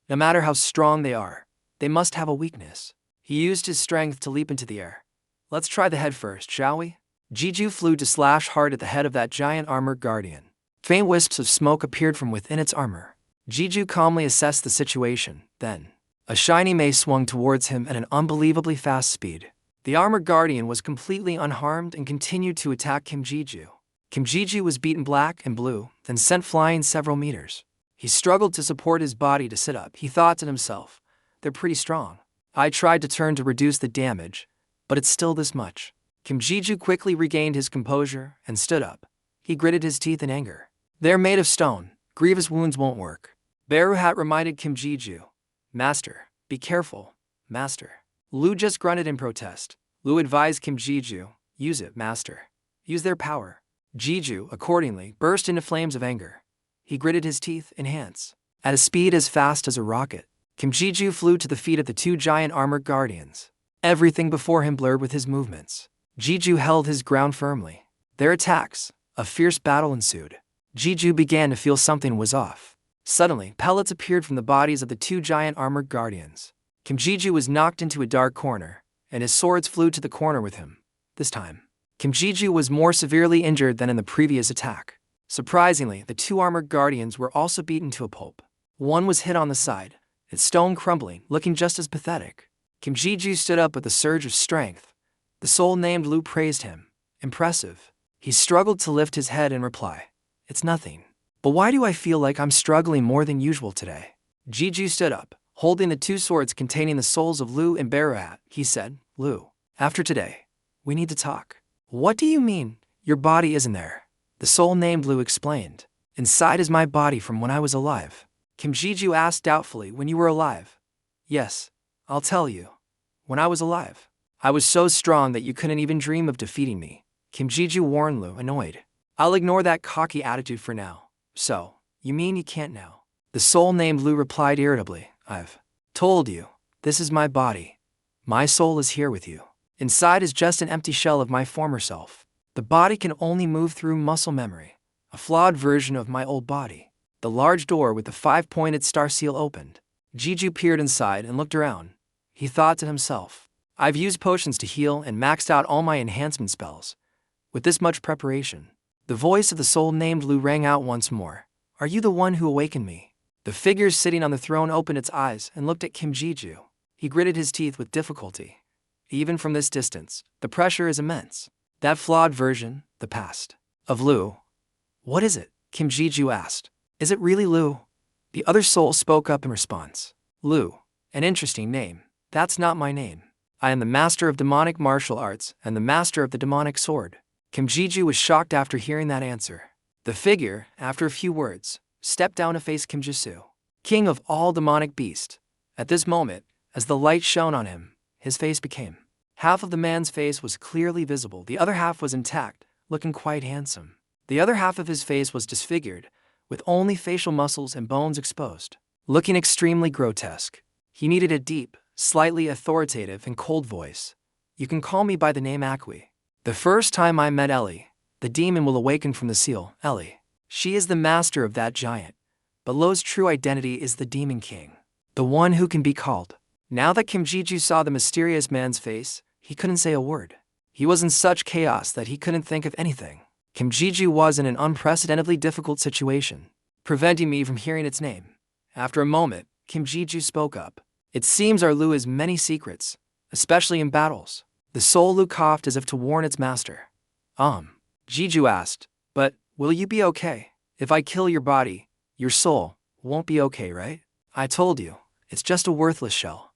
No matter how strong they are, they must have a weakness." He used his strength to leap into the air. "Let's try the head first, shall we?" Ji-ju flew to slash hard at the head of that giant armored guardian. Faint wisps of smoke appeared from within its armor. Ji-ju calmly assessed the situation, then a shiny mace swung towards him at an unbelievably fast speed. The armored guardian was completely unharmed and continued to attack Kim Ji-ju. Kim Ji-ju was beaten black and blue, then sent flying several meters. He struggled to support his body to sit up. He thought to himself, "They're pretty strong. I tried to turn to reduce the damage, but it's still this much." Kim Ji-ju quickly regained his composure and stood up. He gritted his teeth in anger. "They're made of stone. Grievous wounds won't work." Beruhat reminded Kim Ji-ju, "Master, be careful, master." Lu just grunted in protest. Lu advised Kim Ji-ju, "Use it, master. Use their power." Ji-ju, accordingly, burst into flames of anger. He gritted his teeth and hands. At a speed as fast as a rocket, Kim Ji-ju flew to the feet of the two giant armored guardians. Everything before him blurred with his movements. Ji-ju held his ground firmly. Their attacks, a fierce battle ensued. Ji-ju began to feel something was off. Suddenly, pellets appeared from the bodies of the two giant armored guardians. Kim Ji-ju was knocked into a dark corner, and his swords flew to the corner with him. This time, Kim Ji-ju was more severely injured than in the previous attack. Surprisingly, the two armored guardians were also beaten to a pulp. One was hit on the side, its stone crumbling, looking just as pathetic. Kim Ji-ju stood up with a surge of strength. The soul named Lu praised him. "Impressive." He struggled to lift his head and reply, "It's nothing. But why do I feel like I'm struggling more than usual today?" Ji-ju stood up, holding the two swords containing the souls of Lu and Beruhat. He said, "Lu, after today, we need to talk." "What do you mean, your body isn't there?" The soul named Lu explained. "Inside is my body from when I was alive." Kim Ji-ju asked doubtfully, "When you were alive?" "Yes, I'll tell you. When I was alive, I was so strong that you couldn't even dream of defeating me." Kim Ji-ju warned Lu, annoyed. "I'll ignore that cocky attitude for now." "So, you mean you can't now?" The soul named Lu replied irritably, "I've told you, This is my body. My soul is here with you. Inside is just an empty shell of my former self. The body can only move through muscle memory, a flawed version of my old body. The large door with the 5-pointed star seal opened. Jiju peered inside and looked around. He thought to himself, I've used potions to heal and maxed out all my enhancement spells. With this much preparation, the voice of the soul named Lu rang out once more. Are you the one who awakened me? The figure sitting on the throne opened its eyes and looked at Kim Jiju. He gritted his teeth with difficulty. Even from this distance, the pressure is immense. That flawed version, the past, of Lu. What is it? Kim Jiju asked. Is it really Lu? The other soul spoke up in response. Lu, an interesting name. That's not my name. I am the master of demonic martial arts and the master of the demonic sword. Kim Jiju was shocked after hearing that answer. The figure, after a few words, stepped down to face Kim Jisoo, king of all demonic beasts. At this moment, as the light shone on him, his face became. Half of the man's face was clearly visible, the other half was intact, looking quite handsome. The other half of his face was disfigured, with only facial muscles and bones exposed, looking extremely grotesque. He needed a deep, slightly authoritative and cold voice. You can call me by the name Akui. The first time I met Ellie, the demon will awaken from the seal, Ellie. She is the master of that giant, but Lo's true identity is the Demon King, the one who can be called. Now that Kim Jiju saw the mysterious man's face, he couldn't say a word. He was in such chaos that he couldn't think of anything. Kim Jiju was in an unprecedentedly difficult situation, preventing me from hearing its name. After a moment, Kim Jiju spoke up. It seems our Lu has many secrets, especially in battles. The soul Lu coughed as if to warn its master. Jiju asked, but will you be okay? If I kill your body, your soul won't be okay, right? I told you, it's just a worthless shell.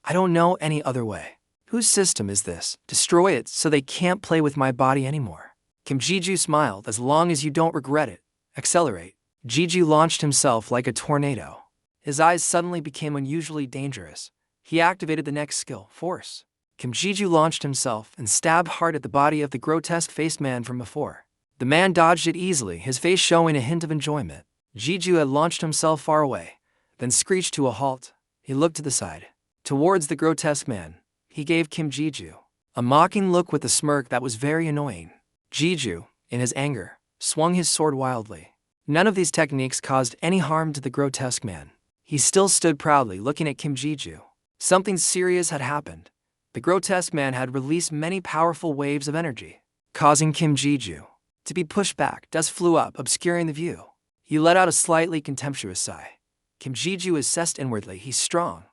I don't know any other way. Whose system is this? Destroy it so they can't play with my body anymore. Kim Jiju smiled. As long as you don't regret it. Accelerate. Jiju launched himself like a tornado. His eyes suddenly became unusually dangerous. He activated the next skill, Force. Kim Jiju launched himself and stabbed hard at the body of the grotesque-faced man from before. The man dodged it easily, his face showing a hint of enjoyment. Jiju had launched himself far away, then screeched to a halt. He looked to the side, towards the grotesque man. He gave Kim Jiju a mocking look with a smirk that was very annoying. Jiju, in his anger, swung his sword wildly. None of these techniques caused any harm to the grotesque man. He still stood proudly looking at Kim Jiju. Something serious had happened. The grotesque man had released many powerful waves of energy, causing Kim Jiju to be pushed back. Dust flew up, obscuring the view. He let out a slightly contemptuous sigh. Kim Jiju assessed inwardly. He's strong.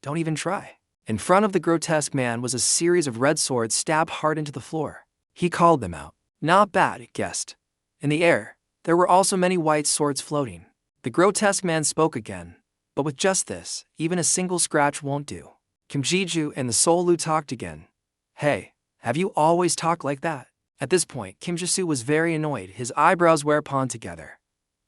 Don't even try. In front of the grotesque man was a series of red swords stabbed hard into the floor. He called them out. Not bad, he guessed. In the air, there were also many white swords floating. The grotesque man spoke again. But with just this, even a single scratch won't do. Kim Jiju and the Soul Lu talked again. Hey, have you always talked like that? At this point, Kim Jisoo was very annoyed. His eyebrows were upon together.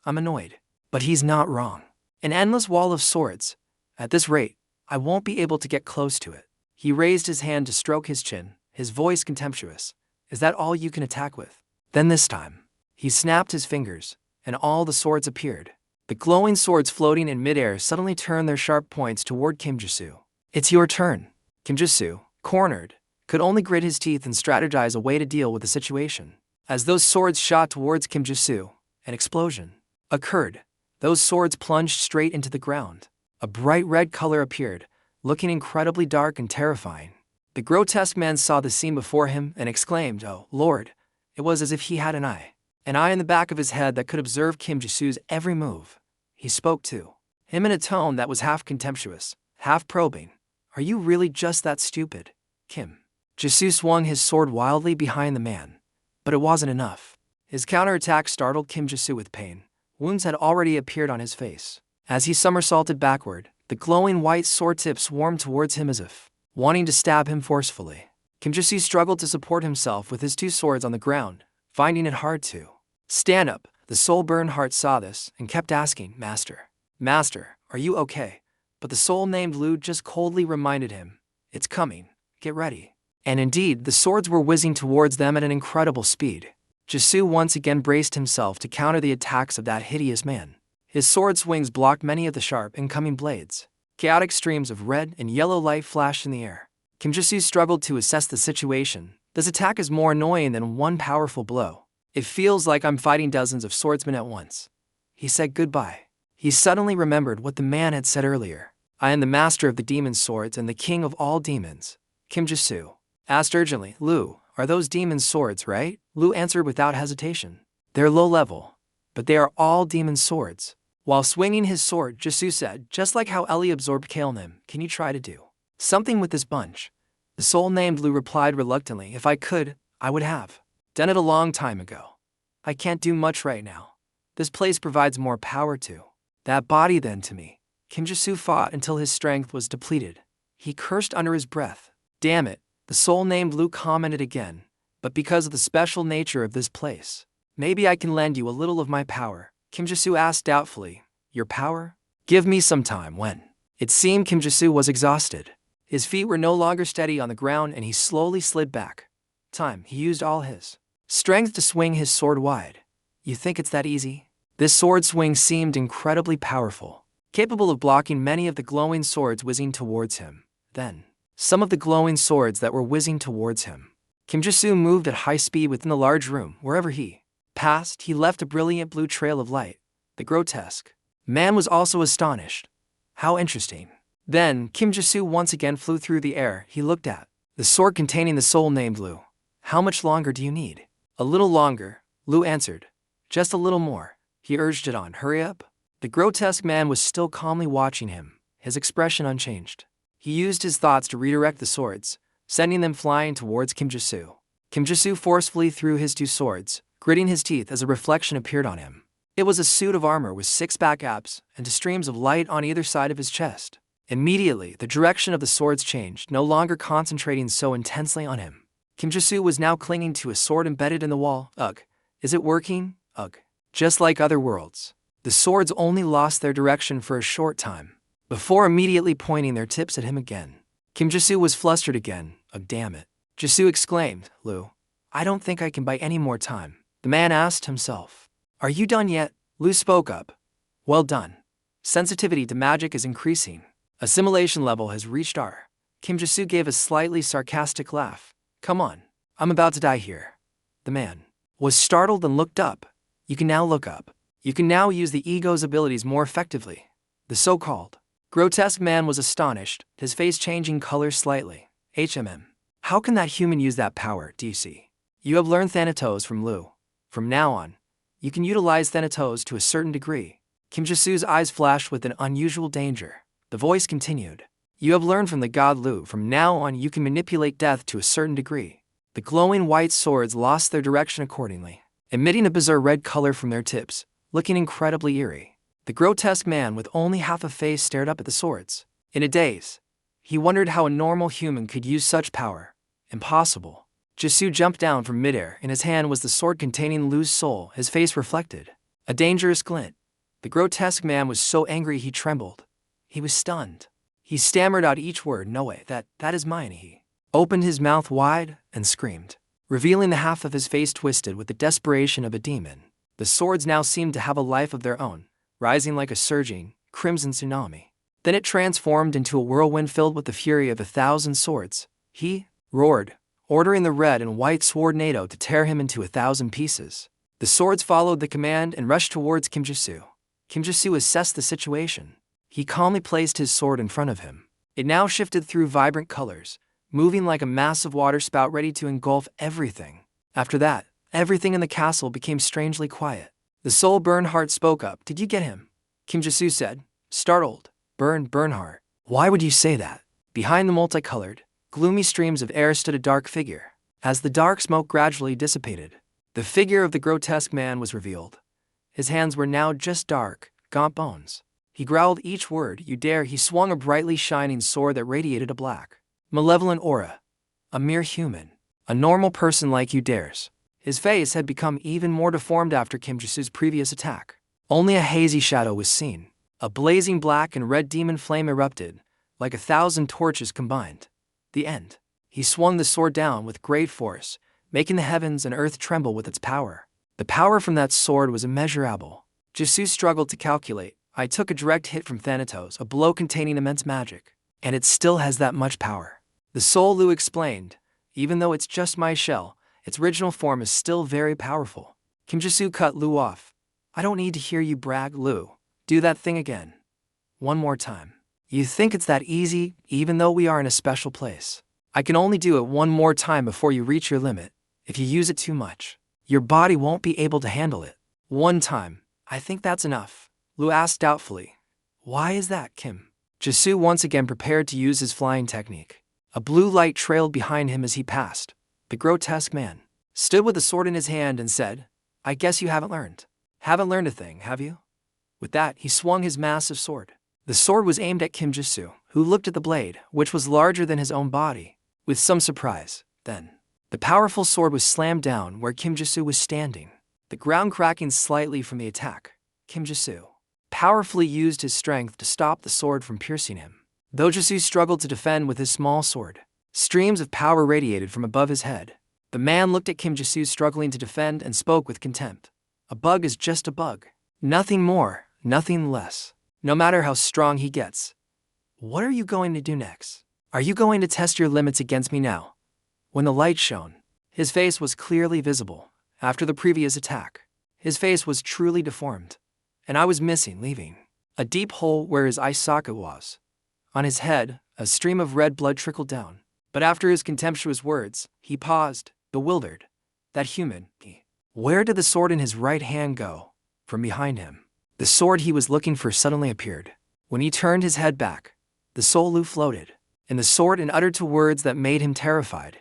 I'm annoyed. But he's not wrong. An endless wall of swords. At this rate, I won't be able to get close to it. He raised his hand to stroke his chin, his voice contemptuous. Is that all you can attack with? Then this time, he snapped his fingers, and all the swords appeared. The glowing swords floating in midair suddenly turned their sharp points toward Kim Jisoo. It's your turn. Kim Jisoo, cornered, could only grit his teeth and strategize a way to deal with the situation. As those swords shot towards Kim Jisoo, an explosion occurred. Those swords plunged straight into the ground. A bright red color appeared, looking incredibly dark and terrifying. The grotesque man saw the scene before him and exclaimed, "Oh, Lord!" It was as if he had an eye in the back of his head that could observe Kim Jisoo's every move. He spoke to him in a tone that was half contemptuous, half probing. Are you really just that stupid, Kim? Jisoo swung his sword wildly behind the man, but it wasn't enough. His counterattack startled Kim Jisoo with pain. Wounds had already appeared on his face. As he somersaulted backward, the glowing white sword tip swarmed towards him as if wanting to stab him forcefully. Kim Jisoo struggled to support himself with his two swords on the ground, finding it hard to stand up. The soul-burned heart saw this and kept asking, Master, are you okay? But the soul named Lu just coldly reminded him, it's coming, get ready. And indeed, the swords were whizzing towards them at an incredible speed. Jisoo once again braced himself to counter the attacks of that hideous man. His sword swings blocked many of the sharp incoming blades. Chaotic streams of red and yellow light flashed in the air. Kim Ji-soo struggled to assess the situation. This attack is more annoying than one powerful blow. It feels like I'm fighting dozens of swordsmen at once. He said goodbye. He suddenly remembered what the man had said earlier. I am the master of the demon swords and the king of all demons. Kim Ji-soo asked urgently, Lu, are those demon swords, right? Lu answered without hesitation. They're low level, but they are all demon swords. While swinging his sword, Ji-soo said, just like how Ellie absorbed Kalnim, can you try to do something with this bunch? The soul named Lu replied reluctantly, if I could, I would have done it a long time ago. I can't do much right now. This place provides more power to that body than to me. Kim Ji-soo fought until his strength was depleted. He cursed under his breath. Damn it, the soul named Lu commented again, but because of the special nature of this place, maybe I can lend you a little of my power. Kim Ji-soo asked doubtfully, your power? Give me some time. When? It seemed Kim Ji-soo was exhausted. His feet were no longer steady on the ground and he slowly slid back. Time. He used all his strength to swing his sword wide. You think it's that easy? This sword swing seemed incredibly powerful, capable of blocking many of the glowing swords whizzing towards him. Then, some of the glowing swords that were whizzing towards him. Kim Ji-soo moved at high speed within the large room. Wherever he passed, he left a brilliant blue trail of light. The grotesque man was also astonished. How interesting. Then, Kim Ji-soo once again flew through the air. He looked at the sword containing the soul named Lu. How much longer do you need? A little longer, Lu answered. Just a little more. He urged it on. Hurry up. The grotesque man was still calmly watching him, his expression unchanged. He used his thoughts to redirect the swords, sending them flying towards Kim Ji-soo. Kim Ji-soo forcefully threw his two swords, gritting his teeth as a reflection appeared on him. It was a suit of armor with 6 back abs and streams of light on either side of his chest. Immediately, the direction of the swords changed, no longer concentrating so intensely on him. Kim Ji-soo was now clinging to a sword embedded in the wall. Ugh. Is it working? Ugh. Just like other worlds, the swords only lost their direction for a short time, before immediately pointing their tips at him again. Kim Ji-soo was flustered again. Ugh, damn it. Ji-soo exclaimed, Lu, I don't think I can buy any more time. The man asked himself. Are you done yet? Lu spoke up. Well done. Sensitivity to magic is increasing. Assimilation level has reached R. Kim Ji-soo gave a slightly sarcastic laugh. Come on, I'm about to die here. The man was startled and looked up. You can now look up. You can now use the ego's abilities more effectively. The so-called grotesque man was astonished, his face changing color slightly. How can that human use that power, do you see? You have learned Thanatos from Lu. From now on, you can utilize Thanatos to a certain degree. Kim Ji-soo's eyes flashed with an unusual danger. The voice continued. You have learned from the god Lu. From now on, you can manipulate death to a certain degree. The glowing white swords lost their direction accordingly, emitting a bizarre red color from their tips, looking incredibly eerie. The grotesque man with only half a face stared up at the swords. In a daze, he wondered how a normal human could use such power. Impossible. Ji-soo jumped down from midair. In his hand was the sword containing Lu's soul. His face reflected a dangerous glint. The grotesque man was so angry he trembled. He was stunned. He stammered out each word. No way, that is mine. He opened his mouth wide and screamed, revealing the half of his face twisted with the desperation of a demon. The swords now seemed to have a life of their own, rising like a surging, crimson tsunami. Then it transformed into a whirlwind filled with the fury of 1,000 swords. He roared, ordering the red and white sword NATO to tear him into 1,000 pieces. The swords followed the command and rushed towards Kim Ji-soo. Kim Ji-soo assessed the situation. He calmly placed his sword in front of him. It now shifted through vibrant colors, moving like a massive water spout ready to engulf everything. After that, everything in the castle became strangely quiet. The soul Bernhardt spoke up. Did you get him? Kim Ji-soo said, startled. Bernhardt. Why would you say that? Behind the multicolored, gloomy streams of air stood a dark figure. As the dark smoke gradually dissipated, the figure of the grotesque man was revealed. His hands were now just dark, gaunt bones. He growled each word. You dare. He swung a brightly shining sword that radiated a black, malevolent aura. A mere human, a normal person like you dares. His face had become even more deformed after Kim Ji-soo's previous attack. Only a hazy shadow was seen. A blazing black and red demon flame erupted, like 1,000 torches combined. The end. He swung the sword down with great force, making the heavens and earth tremble with its power. The power from that sword was immeasurable. Ji-soo struggled to calculate. I took a direct hit from Thanatos, a blow containing immense magic, and it still has that much power. The Soul Lu explained, even though it's just my shell, its original form is still very powerful. Kim Ji-soo cut Lu off. I don't need to hear you brag, Lu. Do that thing again. One more time. You think it's that easy, even though we are in a special place. I can only do it one more time before you reach your limit. If you use it too much, your body won't be able to handle it. One time. I think that's enough. Lu asked doubtfully. Why is that, Kim? Ji-soo once again prepared to use his flying technique. A blue light trailed behind him as he passed. The grotesque man stood with a sword in his hand and said, I guess you haven't learned. Haven't learned a thing, have you? With that, he swung his massive sword. The sword was aimed at Kim Ji-soo, who looked at the blade, which was larger than his own body, with some surprise. Then, the powerful sword was slammed down where Kim Ji-soo was standing, the ground cracking slightly from the attack. Kim Ji-soo powerfully used his strength to stop the sword from piercing him. Though Ji-soo struggled to defend with his small sword, streams of power radiated from above his head. The man looked at Kim Ji-soo struggling to defend and spoke with contempt. A bug is just a bug. Nothing more, nothing less. No matter how strong he gets. What are you going to do next? Are you going to test your limits against me now? When the light shone, his face was clearly visible. After the previous attack, his face was truly deformed. And I was missing, leaving a deep hole where his eye socket was. On his head, a stream of red blood trickled down. But after his contemptuous words, he paused, bewildered. That human, where did the sword in his right hand go? From behind him, the sword he was looking for suddenly appeared. When he turned his head back, the Soul Lu floated, and the sword and uttered two words that made him terrified.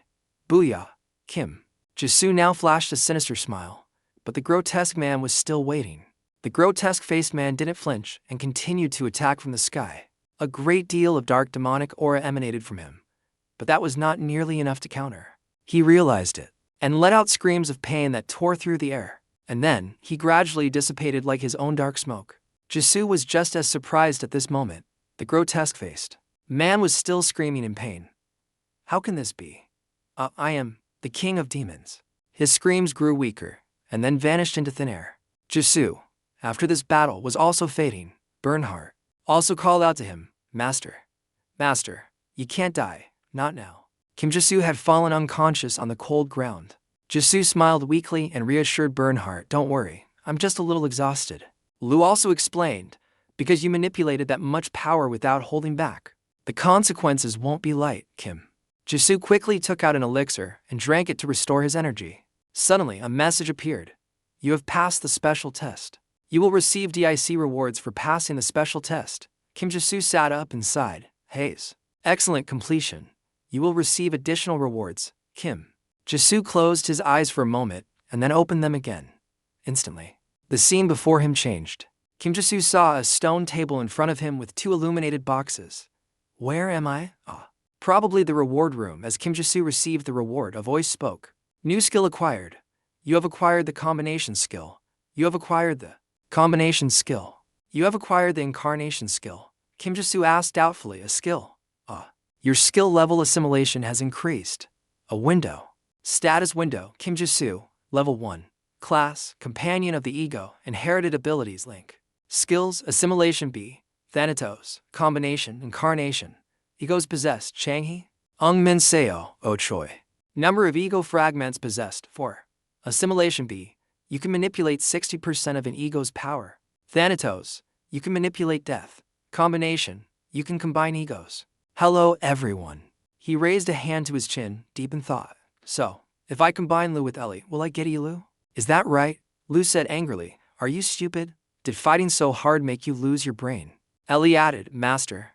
Booyah, Kim. Ji-soo now flashed a sinister smile, but the grotesque man was still waiting. The grotesque-faced man didn't flinch and continued to attack from the sky. A great deal of dark demonic aura emanated from him, but that was not nearly enough to counter. He realized it, and let out screams of pain that tore through the air. And then, he gradually dissipated like his own dark smoke. Ji-soo was just as surprised at this moment. The grotesque-faced man was still screaming in pain. How can this be? I am the king of demons. His screams grew weaker, and then vanished into thin air. Ji-soo, after this battle was also fading, Bernhardt also called out to him, Master, you can't die, not now. Kim Ji-soo had fallen unconscious on the cold ground. Ji-soo smiled weakly and reassured Bernhardt, don't worry, I'm just a little exhausted. Lu also explained, because you manipulated that much power without holding back. The consequences won't be light, Kim. Ji-soo quickly took out an elixir and drank it to restore his energy. Suddenly, a message appeared. You have passed the special test. You will receive DIC rewards for passing the special test. Kim Ji-soo sat up and sighed. Haze. Excellent completion. You will receive additional rewards, Kim. Ji-soo closed his eyes for a moment and then opened them again. Instantly, the scene before him changed. Kim Ji-soo saw a stone table in front of him with two illuminated boxes. Where am I? Probably the reward room. As Kim Ji-soo received the reward, a voice spoke. New skill acquired. You have acquired the combination skill. You have acquired the combination skill. You have acquired the incarnation skill. Kim Ji-soo asked doubtfully, a skill? Your skill level assimilation has increased. A window. Status window. Kim Ji-soo, level 1. Class, companion of the ego, inherited abilities link. Skills, assimilation B. Thanatos, combination, incarnation. Egos possessed, Changhe. Ung Min Seo, O Choi. Number of ego fragments possessed, 4. Assimilation B. You can manipulate 60% of an ego's power. Thanatos, you can manipulate death. Combination, you can combine egos. Hello, everyone. He raised a hand to his chin, deep in thought. So, if I combine Lu with Ellie, will I get Lu? Is that right? Lu said angrily. Are you stupid? Did fighting so hard make you lose your brain? Ellie added, Master.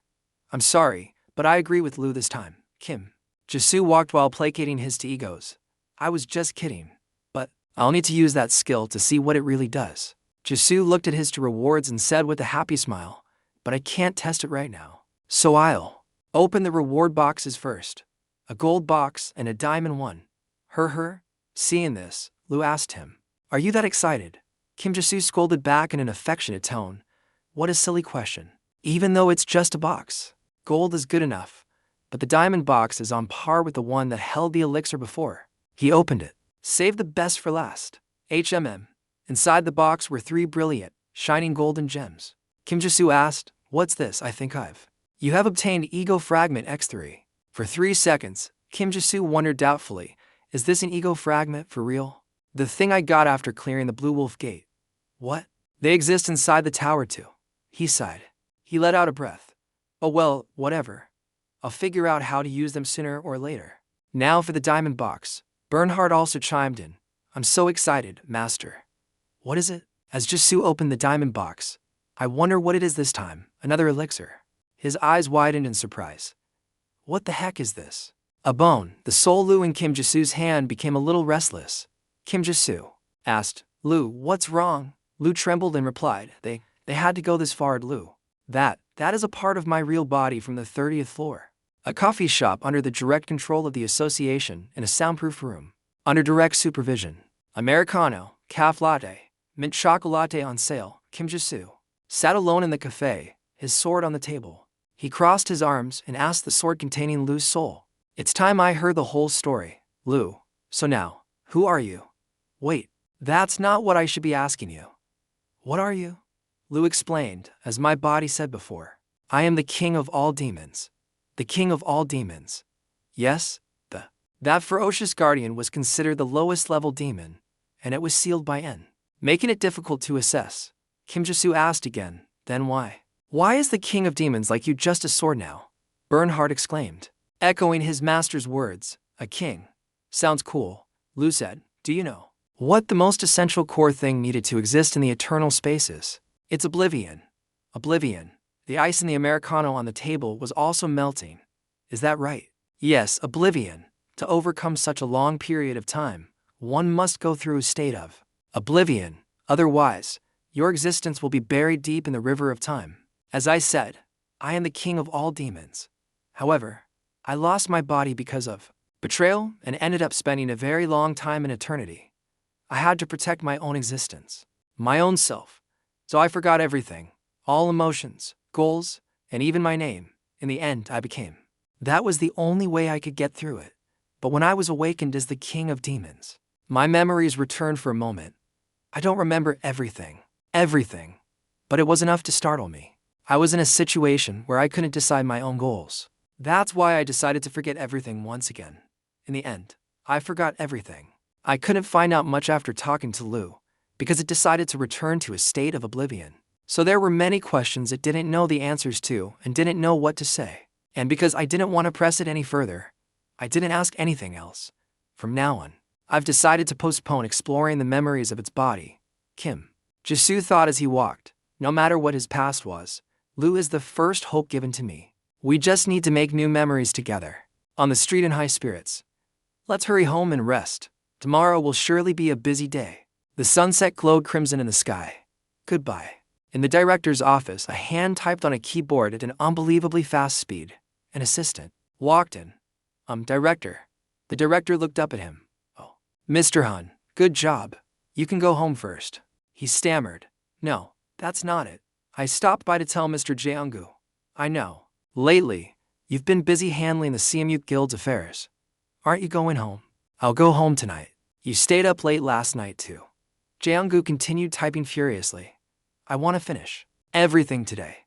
I'm sorry, but I agree with Lu this time. Kim. Ji-soo walked while placating his two egos. I was just kidding. But I'll need to use that skill to see what it really does. Ji-soo looked at his two rewards and said with a happy smile, but I can't test it right now. So I'll open the reward boxes first. A gold box and a diamond one. Seeing this, Lu asked him, Are you that excited? Kim Ji-soo scolded back in an affectionate tone. What a silly question. Even though it's just a box, gold is good enough. But the diamond box is on par with the one that held the elixir before. He opened it. Save the best for last. Inside the box were 3 brilliant, shining golden gems. Kim Ji-soo asked. What's this? I think I've. You have obtained ego fragment X3. For 3 seconds, Kim Ji-soo wondered doubtfully, is this an ego fragment for real? The thing I got after clearing the Blue Wolf Gate. What? They exist inside the tower too. He sighed. He let out a breath. Oh well, whatever. I'll figure out how to use them sooner or later. Now for the diamond box. Bernhard also chimed in. I'm so excited, Master. What is it? As Ji-soo opened the diamond box. I wonder what it is this time. Another elixir. His eyes widened in surprise. What the heck is this? A bone. The soul Lu in Kim Ji-soo's hand became a little restless. Kim Ji-soo asked, Lu, what's wrong? Lu trembled and replied, They had to go this far, Lu. That is a part of my real body from the 30th floor. A coffee shop under the direct control of the association in a soundproof room. Under direct supervision. Americano, caf latte, mint chocolate on sale. Kim Ji-soo sat alone in the cafe, his sword on the table. He crossed his arms and asked the sword containing Lu's soul. It's time I heard the whole story, Lu. So now, who are you? Wait, that's not what I should be asking you. What are you? Lu explained, as my body said before. I am the king of all demons. The king of all demons. Yes, that ferocious guardian was considered the lowest level demon, and it was sealed by N, making it difficult to assess. Kim Ji-soo asked again, then why? Why is the king of demons like you just a sword now? Bernhard exclaimed, echoing his master's words. A king. Sounds cool, Lu said. Do you know what the most essential core thing needed to exist in the eternal spaces? It's oblivion. Oblivion. The ice in the Americano on the table was also melting. Is that right? Yes, oblivion. To overcome such a long period of time, one must go through a state of oblivion. Otherwise, your existence will be buried deep in the river of time. As I said, I am the king of all demons. However, I lost my body because of betrayal and ended up spending a very long time in eternity. I had to protect my own existence, my own self. So I forgot everything, all emotions, goals, and even my name. In the end, I became. That was the only way I could get through it. But when I was awakened as the king of demons, my memories returned for a moment. I don't remember everything, but it was enough to startle me. I was in a situation where I couldn't decide my own goals. That's why I decided to forget everything once again. In the end, I forgot everything. I couldn't find out much after talking to Lu, because it decided to return to a state of oblivion. So there were many questions it didn't know the answers to and didn't know what to say. And because I didn't want to press it any further, I didn't ask anything else. From now on, I've decided to postpone exploring the memories of its body. Kim Ji-soo thought as he walked. No matter what his past was, Lu is the first hope given to me. We just need to make new memories together. On the street in high spirits. Let's hurry home and rest. Tomorrow will surely be a busy day. The sunset glowed crimson in the sky. Goodbye. In the director's office, a hand typed on a keyboard at an unbelievably fast speed. An assistant walked in. Director. The director looked up at him. Oh, Mr. Han, good job. You can go home first. He stammered. No, that's not it. I stopped by to tell Mr. Jeongu. I know. Lately, you've been busy handling the CMU Guild's affairs. Aren't you going home? I'll go home tonight. You stayed up late last night too. Jeongu continued typing furiously. I want to finish everything today.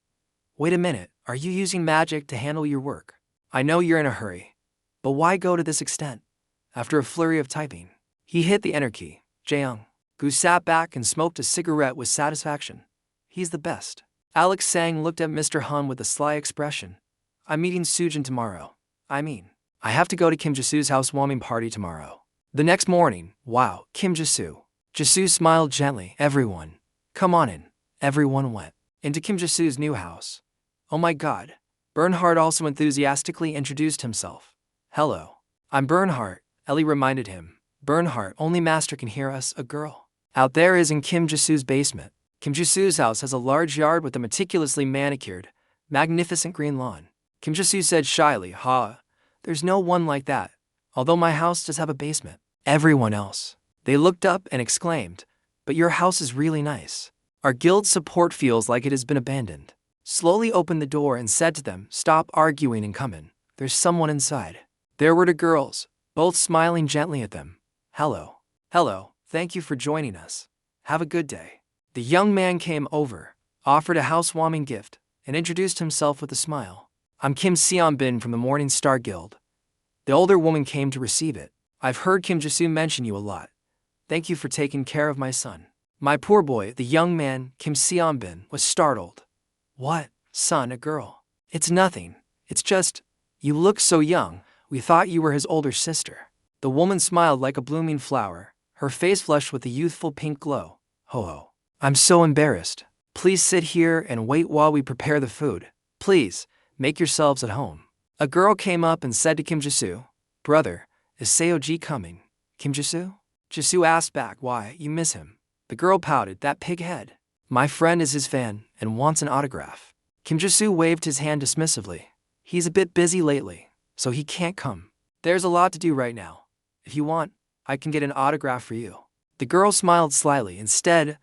Wait a minute, are you using magic to handle your work? I know you're in a hurry. But why go to this extent? After a flurry of typing, he hit the enter key. Jeongu sat back and smoked a cigarette with satisfaction. He's the best. Alex Sang looked at Mr. Han with a sly expression. I'm meeting Su Jang tomorrow. I have to go to Kim Ji-soo's housewarming party tomorrow. The next morning, wow, Kim Ji-soo. Ji-soo smiled gently. Everyone, come on in. Everyone went into Kim Ji-soo's new house. Oh my god. Bernhard also enthusiastically introduced himself. Hello. I'm Bernhard, Ellie reminded him. Bernhard, only master can hear us, a girl. Out there is in Kim Ji-soo's basement. Kim Ji-soo's house has a large yard with a meticulously manicured, magnificent green lawn. Kim Ji-soo said shyly, there's no one like that. Although my house does have a basement. Everyone else. They looked up and exclaimed, but your house is really nice. Our guild's support feels like it has been abandoned. Slowly opened the door and said to them, stop arguing and come in. There's someone inside. There were the girls, both smiling gently at them. Hello. Hello, thank you for joining us. Have a good day. The young man came over. offered a housewarming gift, and introduced himself with a smile. I'm Kim Seon-bin from the Morning Star Guild. The older woman came to receive it. I've heard Kim Ji-soo mention you a lot. Thank you for taking care of my son. My poor boy, the young man, Kim Seon-bin, was startled. What, son, a girl? It's nothing. It's just, you look so young, we thought you were his older sister. The woman smiled like a blooming flower, her face flushed with a youthful pink glow. Ho-ho. I'm so embarrassed. Please sit here and wait while we prepare the food. Please, make yourselves at home. A girl came up and said to Kim Ji-soo, Brother, is Seo-ji coming? Kim Ji-soo? Ji-soo asked back why you miss him. The girl pouted, that pig head. My friend is his fan and wants an autograph. Kim Ji-soo waved his hand dismissively. He's a bit busy lately, so he can't come. There's a lot to do right now. If you want, I can get an autograph for you. The girl smiled slyly. Instead,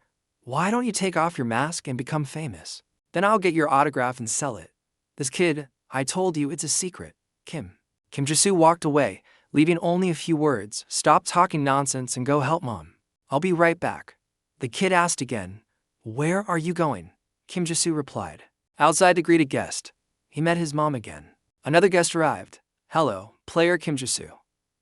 why don't you take off your mask and become famous? Then I'll get your autograph and sell it. This kid, I told you it's a secret. Kim Ji-soo walked away, leaving only a few words. Stop talking nonsense and go help mom. I'll be right back. The kid asked again, Where are you going? Kim Ji-soo replied, Outside to greet a guest. He met his mom again. Another guest arrived. Hello, player Kim Ji-soo.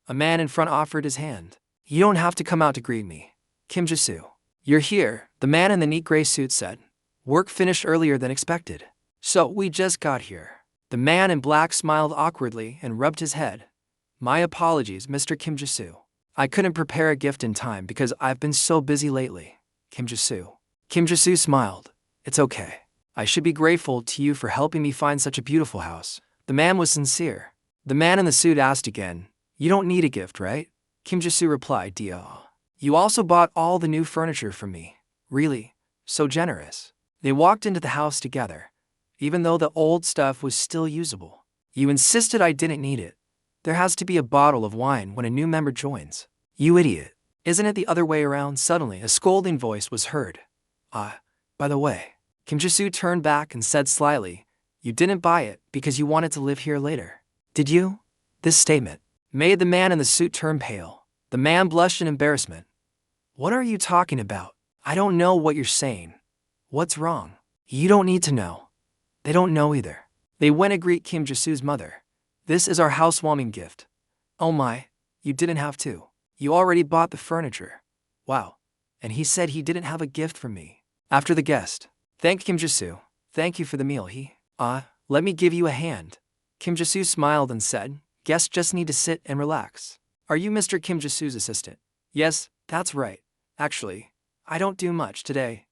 A man in front offered his hand. You don't have to come out to greet me. Kim Ji-soo. You're here, the man in the neat gray suit said. Work finished earlier than expected. So we just got here. The man in black smiled awkwardly and rubbed his head. My apologies, Mr. Kim Ji-soo. I couldn't prepare a gift in time because I've been so busy lately. Kim Ji-soo. Kim Ji-soo smiled. It's okay. I should be grateful to you for helping me find such a beautiful house. The man was sincere. The man in the suit asked again, You don't need a gift, right? Kim Ji-soo replied, Dio. You also bought all the new furniture from me. Really? So generous. They walked into the house together, even though the old stuff was still usable. You insisted I didn't need it. There has to be a bottle of wine when a new member joins. You idiot. Isn't it the other way around? Suddenly, a scolding voice was heard. By the way. Kim Ji-soo turned back and said slyly, You didn't buy it because you wanted to live here later. Did you? This statement made the man in the suit turn pale. The man blushed in embarrassment. What are you talking about? I don't know what you're saying. What's wrong? You don't need to know. They don't know either. They went to greet Kim Ji-soo's mother. This is our housewarming gift. Oh my, you didn't have to. You already bought the furniture. Wow. And he said he didn't have a gift for me. After the guest thanked Kim Ji-soo. Thank you for the meal. Let me give you a hand. Kim Ji-soo smiled and said, Guests just need to sit and relax. Are you Mr. Kim Ji-soo's assistant? Yes, that's right. Actually, I don't do much today.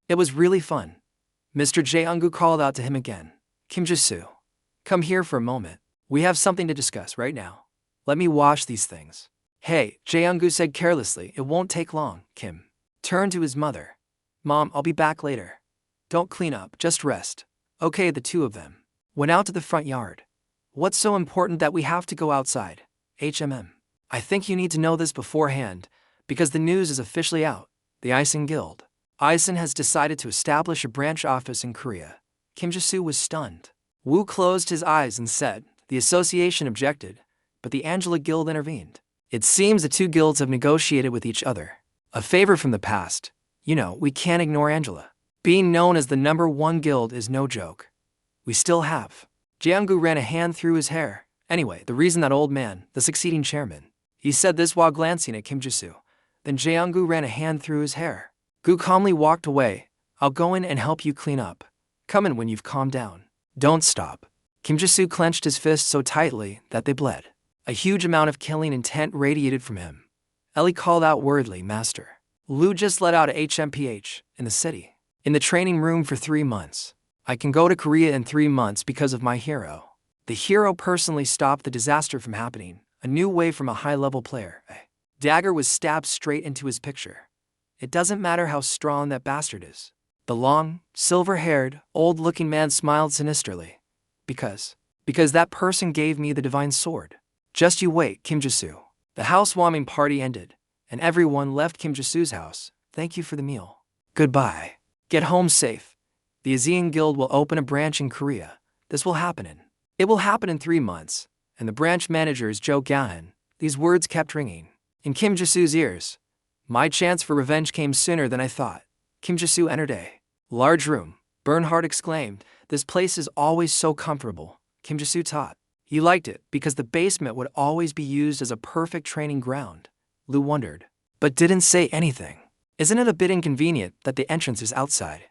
It was really fun. Mr. Jae-ungu called out to him again. Kim Ji-soo, come here for a moment. We have something to discuss right now. Let me wash these things. Hey, Jae-ungu said carelessly. It won't take long. Kim turned to his mother. Mom, I'll be back later. Don't clean up, just rest. Okay, the two of them went out to the front yard. What's so important that we have to go outside? I think you need to know this beforehand, because the news is officially out. The Ison Guild. Ison has decided to establish a branch office in Korea. Kim Ji-soo was stunned. Woo closed his eyes and said, The association objected, but the Angela Guild intervened. It seems the two guilds have negotiated with each other. A favor from the past. We can't ignore Angela. Being known as the #1 guild is no joke. We still have. Jae-ungu ran a hand through his hair. Anyway, the reason that old man, the succeeding chairman. He said this while glancing at Kim Ji-soo. Then Jae-ungu ran a hand through his hair. Gu calmly walked away. I'll go in and help you clean up. Come in when you've calmed down. Don't stop. Kim Ji-soo clenched his fists so tightly that they bled. A huge amount of killing intent radiated from him. Ellie called out worriedly, Master. Lu just let out a HMPH in the city. In the training room for 3 months. I can go to Korea in 3 months because of my hero. The hero personally stopped the disaster from happening. A new way from a high-level player. Dagger was stabbed straight into his picture. It doesn't matter how strong that bastard is. The long, silver-haired, old-looking man smiled sinisterly. Because that person gave me the divine sword. Just you wait, Kim Ji-soo. The housewarming party ended, and everyone left Kim Ji-soo's house. Thank you for the meal. Goodbye. Get home safe. The Asian Guild will open a branch in Korea. It will happen in 3 months, and the branch manager is Jo Ga-han. These words kept ringing in Kim Ji-soo's ears. My chance for revenge came sooner than I thought. Kim Ji-soo entered Large room, Bernhardt exclaimed. This place is always so comfortable, Kim Ji-soo thought. He liked it because the basement would always be used as a perfect training ground. Lu wondered, but didn't say anything. Isn't it a bit inconvenient that the entrance is outside?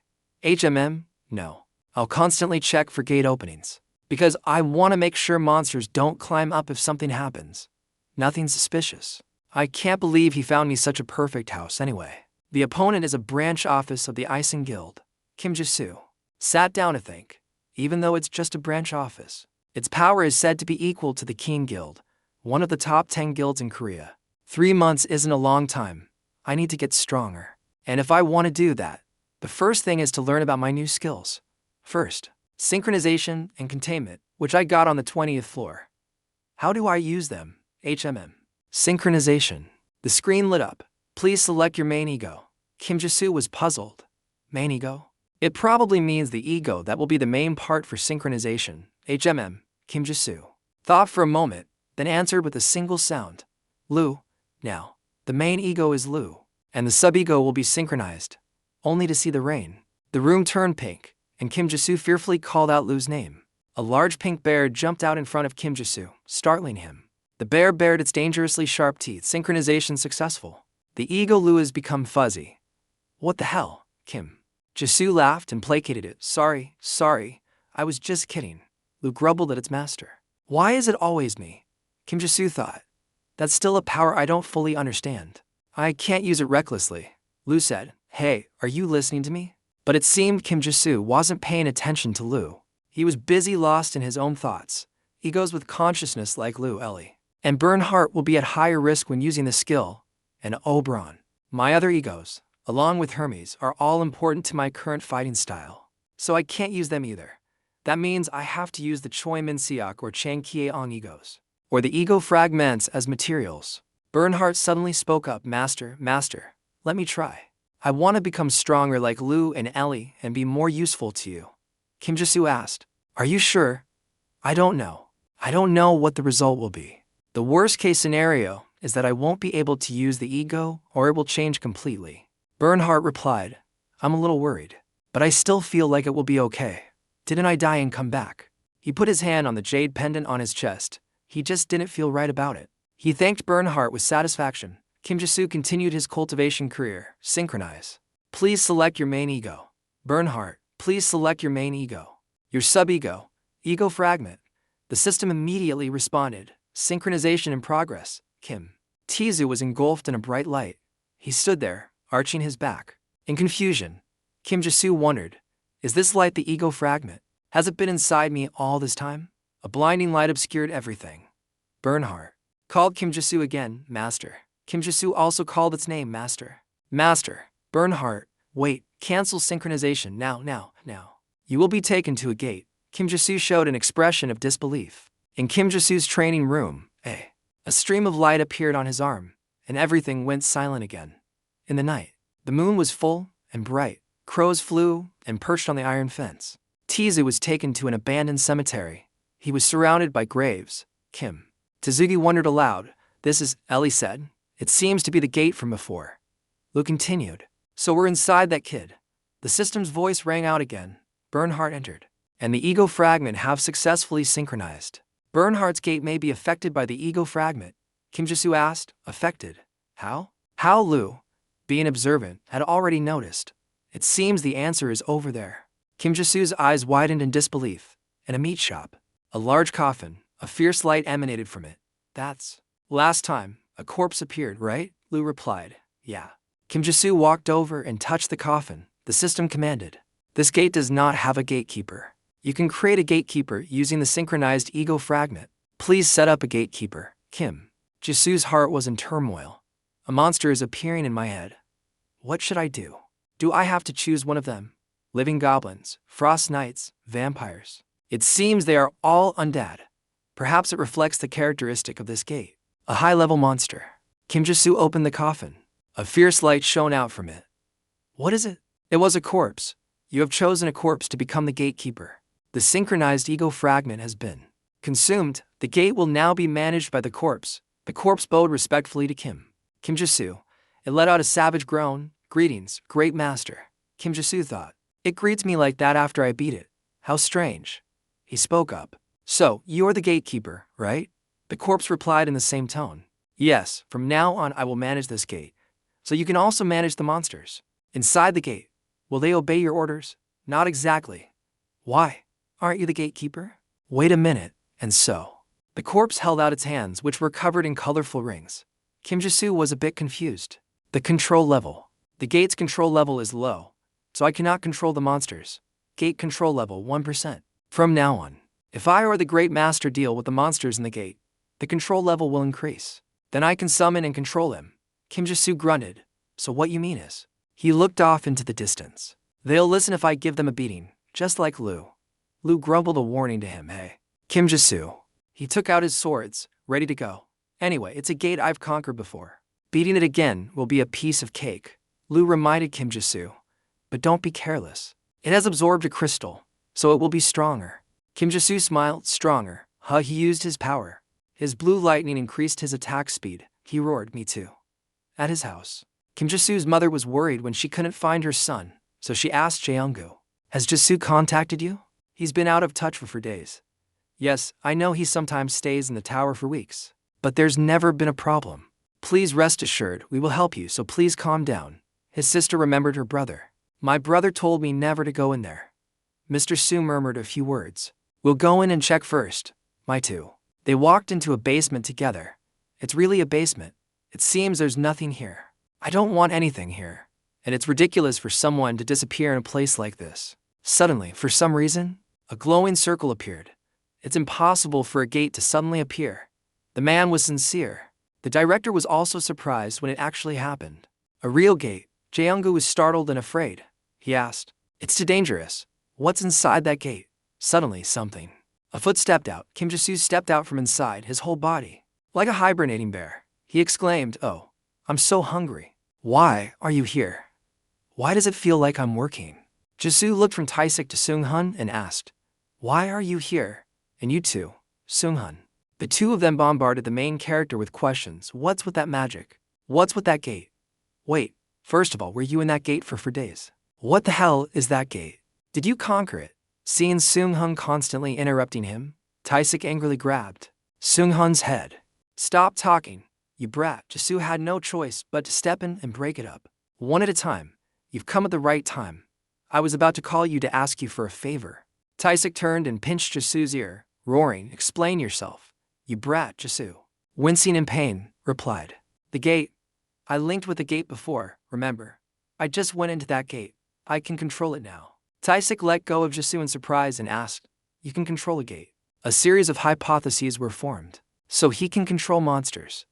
No. I'll constantly check for gate openings, because I want to make sure monsters don't climb up if something happens. Nothing suspicious. I can't believe he found me such a perfect house anyway. The opponent is a branch office of the Icing Guild. Kim Ji-soo sat down to think. Even though it's just a branch office, its power is said to be equal to the Keen Guild, one of the top 10 guilds in Korea. 3 months isn't a long time. I need to get stronger. And if I want to do that, the first thing is to learn about my new skills. First, synchronization and containment, which I got on the 20th floor. How do I use them? Synchronization. The screen lit up. Please select your main ego. Kim Ji-soo was puzzled. Main ego? It probably means the ego that will be the main part for synchronization. Kim Ji-soo thought for a moment, then answered with a single sound. Lu. Now, the main ego is Lu, and the sub-ego will be synchronized. Only to see the rain. The room turned pink, and Kim Ji-soo fearfully called out Lu's name. A large pink bear jumped out in front of Kim Ji-soo, startling him. The bear bared its dangerously sharp teeth. Synchronization successful. The ego Lu has become fuzzy. What the hell, Kim? Ji-soo laughed and placated it. Sorry, I was just kidding. Lu grumbled at its master. Why is it always me? Kim Ji-soo thought. That's still a power I don't fully understand. I can't use it recklessly. Lu said, Hey, are you listening to me? But it seemed Kim Ji-soo wasn't paying attention to Lu. He was busy lost in his own thoughts. Egos with consciousness like Lu, Ellie, and Bernhardt will be at higher risk when using the skill. And Oberon. My other egos, along with Hermes, are all important to my current fighting style. So I can't use them either. That means I have to use the Choi Min Seok or Chang Kie-ong egos, or the ego fragments as materials. Bernhardt suddenly spoke up. Master, let me try. I want to become stronger like Lu and Ellie and be more useful to you. Kim Ji-soo asked. Are you sure? I don't know. I don't know what the result will be. The worst case scenario is that I won't be able to use the ego or it will change completely. Bernhardt replied, I'm a little worried, but I still feel like it will be okay. Didn't I die and come back? He put his hand on the jade pendant on his chest. He just didn't feel right about it. He thanked Bernhardt with satisfaction. Kim Ji-soo continued his cultivation career. Synchronize. Please select your main ego. Bernhardt, please select your main ego. Your sub-ego. Ego fragment. The system immediately responded. Synchronization in progress. Kim. Tizu was engulfed in a bright light. He stood there, arching his back. In confusion, Kim Ji-soo wondered, is this light the ego fragment? Has it been inside me all this time? A blinding light obscured everything. Bernhardt called Kim Ji-soo again, Master. Kim Ji-soo also called its name, Master. Master. Bernhardt, wait, cancel synchronization now. You will be taken to a gate. Kim Ji-soo showed an expression of disbelief. In Kim Ji-soo's training room, a stream of light appeared on his arm, and everything went silent again. In the night, the moon was full and bright. Crows flew and perched on the iron fence. Tizu was taken to an abandoned cemetery. He was surrounded by graves. Kim. Tsuzuki wondered aloud. This is, Ellie said. It seems to be the gate from before. Lu continued. So we're inside that kid. The system's voice rang out again. Bernhardt entered, and the ego fragment have successfully synchronized. Bernhardt's gate may be affected by the ego fragment. Kim Ji-soo asked. Affected? How? How? Lu, being observant, had already noticed. It seems the answer is over there. Kim Ji-soo's eyes widened in disbelief. In a meat shop, a large coffin, a fierce light emanated from it. That's last time, a corpse appeared, right? Lu replied. Yeah. Kim Ji-soo walked over and touched the coffin. The system commanded. This gate does not have a gatekeeper. You can create a gatekeeper using the synchronized ego fragment. Please set up a gatekeeper. Kim Ji-soo's heart was in turmoil. A monster is appearing in my head. What should I do? Do I have to choose one of them? Living goblins, frost knights, vampires. It seems they are all undead. Perhaps it reflects the characteristic of this gate. A high-level monster. Kim Ji-soo opened the coffin. A fierce light shone out from it. What is it? It was a corpse. You have chosen a corpse to become the gatekeeper. The synchronized ego fragment has been consumed. The gate will now be managed by the corpse. The corpse bowed respectfully to Kim Ji-soo. It let out a savage groan. Greetings, great master. Kim Ji-soo thought. It greets me like that after I beat it. How strange. He spoke up. So, you're the gatekeeper, right? The corpse replied in the same tone. Yes, from now on I will manage this gate. So you can also manage the monsters. Inside the gate. Will they obey your orders? Not exactly. Why? Aren't you the gatekeeper? Wait a minute, and so. The corpse held out its hands, which were covered in colorful rings. Kim Ji-soo was a bit confused. The control level. The gate's control level is low, so I cannot control the monsters. Gate control level 1%. From now on, if I or the Great Master deal with the monsters in the gate, the control level will increase. Then I can summon and control him. Kim Ji-soo grunted. So what you mean is? He looked off into the distance. They'll listen if I give them a beating, just like Lu. Lu grumbled a warning to him. Hey, Kim Ji-soo. He took out his swords, ready to go. Anyway, it's a gate I've conquered before. Beating it again will be a piece of cake. Lu reminded Kim Ji-soo. But don't be careless. It has absorbed a crystal, so it will be stronger. Kim Ji-soo smiled. Stronger. He used his power. His blue lightning increased his attack speed. He roared, me too. At his house, Kim Ji-soo's mother was worried when she couldn't find her son, so she asked Jae-young-gu, has Ji-soo contacted you? He's been out of touch for days. Yes, I know he sometimes stays in the tower for weeks, but there's never been a problem. Please rest assured, we will help you, so please calm down. His sister remembered her brother. My brother told me never to go in there. Mr. Su murmured a few words. We'll go in and check first. My two. They walked into a basement together. It's really a basement. It seems there's nothing here. I don't want anything here. And it's ridiculous for someone to disappear in a place like this. Suddenly, for some reason, a glowing circle appeared. It's impossible for a gate to suddenly appear. The man was sincere. The director was also surprised when it actually happened. A real gate. Jae-young-gu was startled and afraid. He asked, it's too dangerous. What's inside that gate? Suddenly, something. A foot stepped out. Kim Ji-soo stepped out from inside, his whole body. Like a hibernating bear. He exclaimed, oh, I'm so hungry. Why are you here? Why does it feel like I'm working? Ji-soo looked from Tae-sik to Seung-hun and asked, why are you here? And you too, Seung-hun. The two of them bombarded the main character with questions. What's with that magic? What's with that gate? Wait, first of all, were you in that gate for days? What the hell is that gate? Did you conquer it? Seeing Seung-hun constantly interrupting him, Tae-sik angrily grabbed Seung-hun's head. Stop talking, you brat. Ji-soo had no choice but to step in and break it up. One at a time. You've come at the right time. I was about to call you to ask you for a favor. Tae-sik turned and pinched Ji-soo's ear, roaring, explain yourself. You brat, Ji-soo. Wincing in pain, replied. The gate. I linked with the gate before, remember? I just went into that gate. I can control it now. Tae-sik let go of Ji-soo in surprise and asked, you can control a gate. A series of hypotheses were formed. So he can control monsters.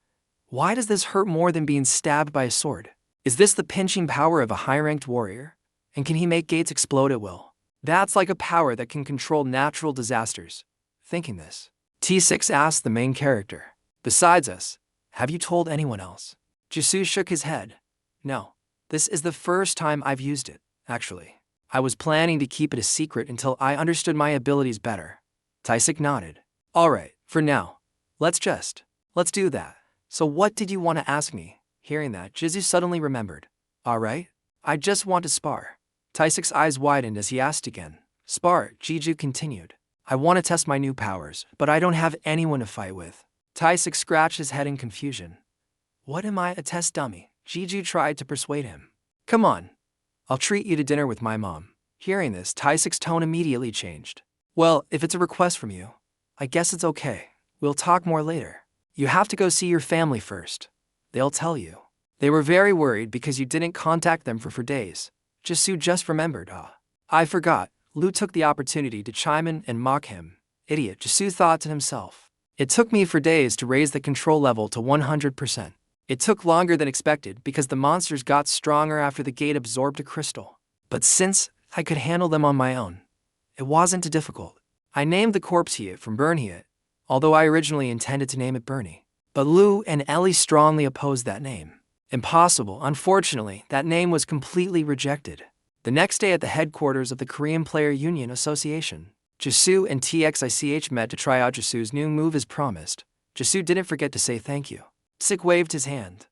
Why does this hurt more than being stabbed by a sword? Is this the pinching power of a high-ranked warrior? And can he make gates explode at will? That's like a power that can control natural disasters. Thinking this, T6 asked the main character. Besides us, have you told anyone else? Ji-soo shook his head. No, this is the first time I've used it, actually. I was planning to keep it a secret until I understood my abilities better. Tae-sik nodded. Alright, for now. Let's do that. So what did you want to ask me? Hearing that, Ji-soo suddenly remembered. Alright, I just want to spar. Tae-sik's eyes widened as he asked again. Spar, Ji-soo continued. I want to test my new powers, but I don't have anyone to fight with. Tae-sik scratched his head in confusion. What am I, a test dummy? Ji-soo tried to persuade him. Come on. I'll treat you to dinner with my mom. Hearing this, Tae-sik's tone immediately changed. Well, if it's a request from you, I guess it's okay. We'll talk more later. You have to go see your family first. They'll tell you. They were very worried because you didn't contact them for days. Ji-soo just remembered. I forgot. Lu took the opportunity to chime in and mock him. Idiot, Ji-soo thought to himself. It took me for days to raise the control level to 100%. It took longer than expected because the monsters got stronger after the gate absorbed a crystal. But since I could handle them on my own, it wasn't too difficult. I named the corpse Hiet from Burn Hiet, although I originally intended to name it Bernie. But Lu and Ellie strongly opposed that name. Impossible. Unfortunately, that name was completely rejected. The next day at the headquarters of the Korean Player Union Association, Ji-soo and TXICH met to try out Ji-soo's new move as promised. Ji-soo didn't forget to say thank you. Sik waved his hand.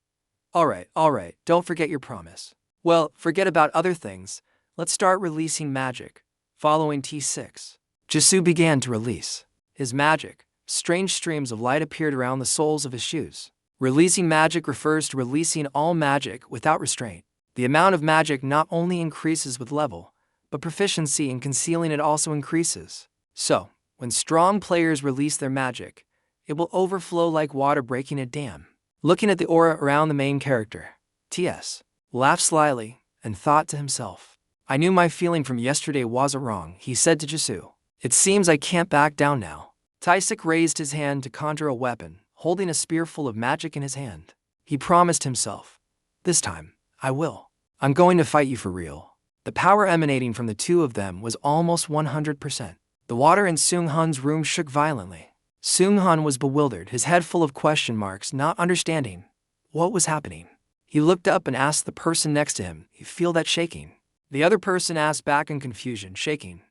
Alright, don't forget your promise. Well, forget about other things. Let's start releasing magic. Following T6, Jisoo began to release his magic. Strange streams of light appeared around the soles of his shoes. Releasing magic refers to releasing all magic without restraint. The amount of magic not only increases with level, but proficiency in concealing it also increases. So, when strong players release their magic, it will overflow like water breaking a dam. Looking at the aura around the main character, TS laughed slyly and thought to himself, I knew my feeling from yesterday wasn't wrong, he said to Jisoo. It seems I can't back down now. Taisik raised his hand to conjure a weapon, holding a spear full of magic in his hand. He promised himself, this time, I will. I'm going to fight you for real. The power emanating from the two of them was almost 100%. The water in Seung-hun's room shook violently. Seung-hun was bewildered, his head full of question marks, not understanding what was happening. He looked up and asked the person next to him, you feel that shaking? The other person asked back in confusion, shaking.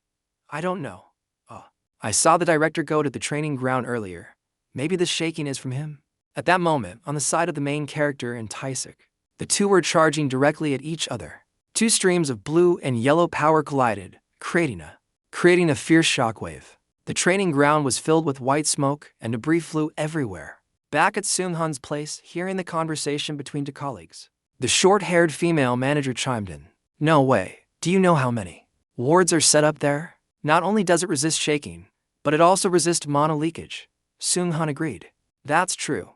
I don't know. I saw the director go to the training ground earlier. Maybe this shaking is from him? At that moment, on the side of the main character and Taisik, the two were charging directly at each other. Two streams of blue and yellow power collided, creating a fierce shockwave. The training ground was filled with white smoke and debris flew everywhere. Back at Seung-hun's place, hearing the conversation between two colleagues, the short-haired female manager chimed in. No way, do you know how many wards are set up there? Not only does it resist shaking, but it also resists mana leakage. Seung-hun agreed. That's true.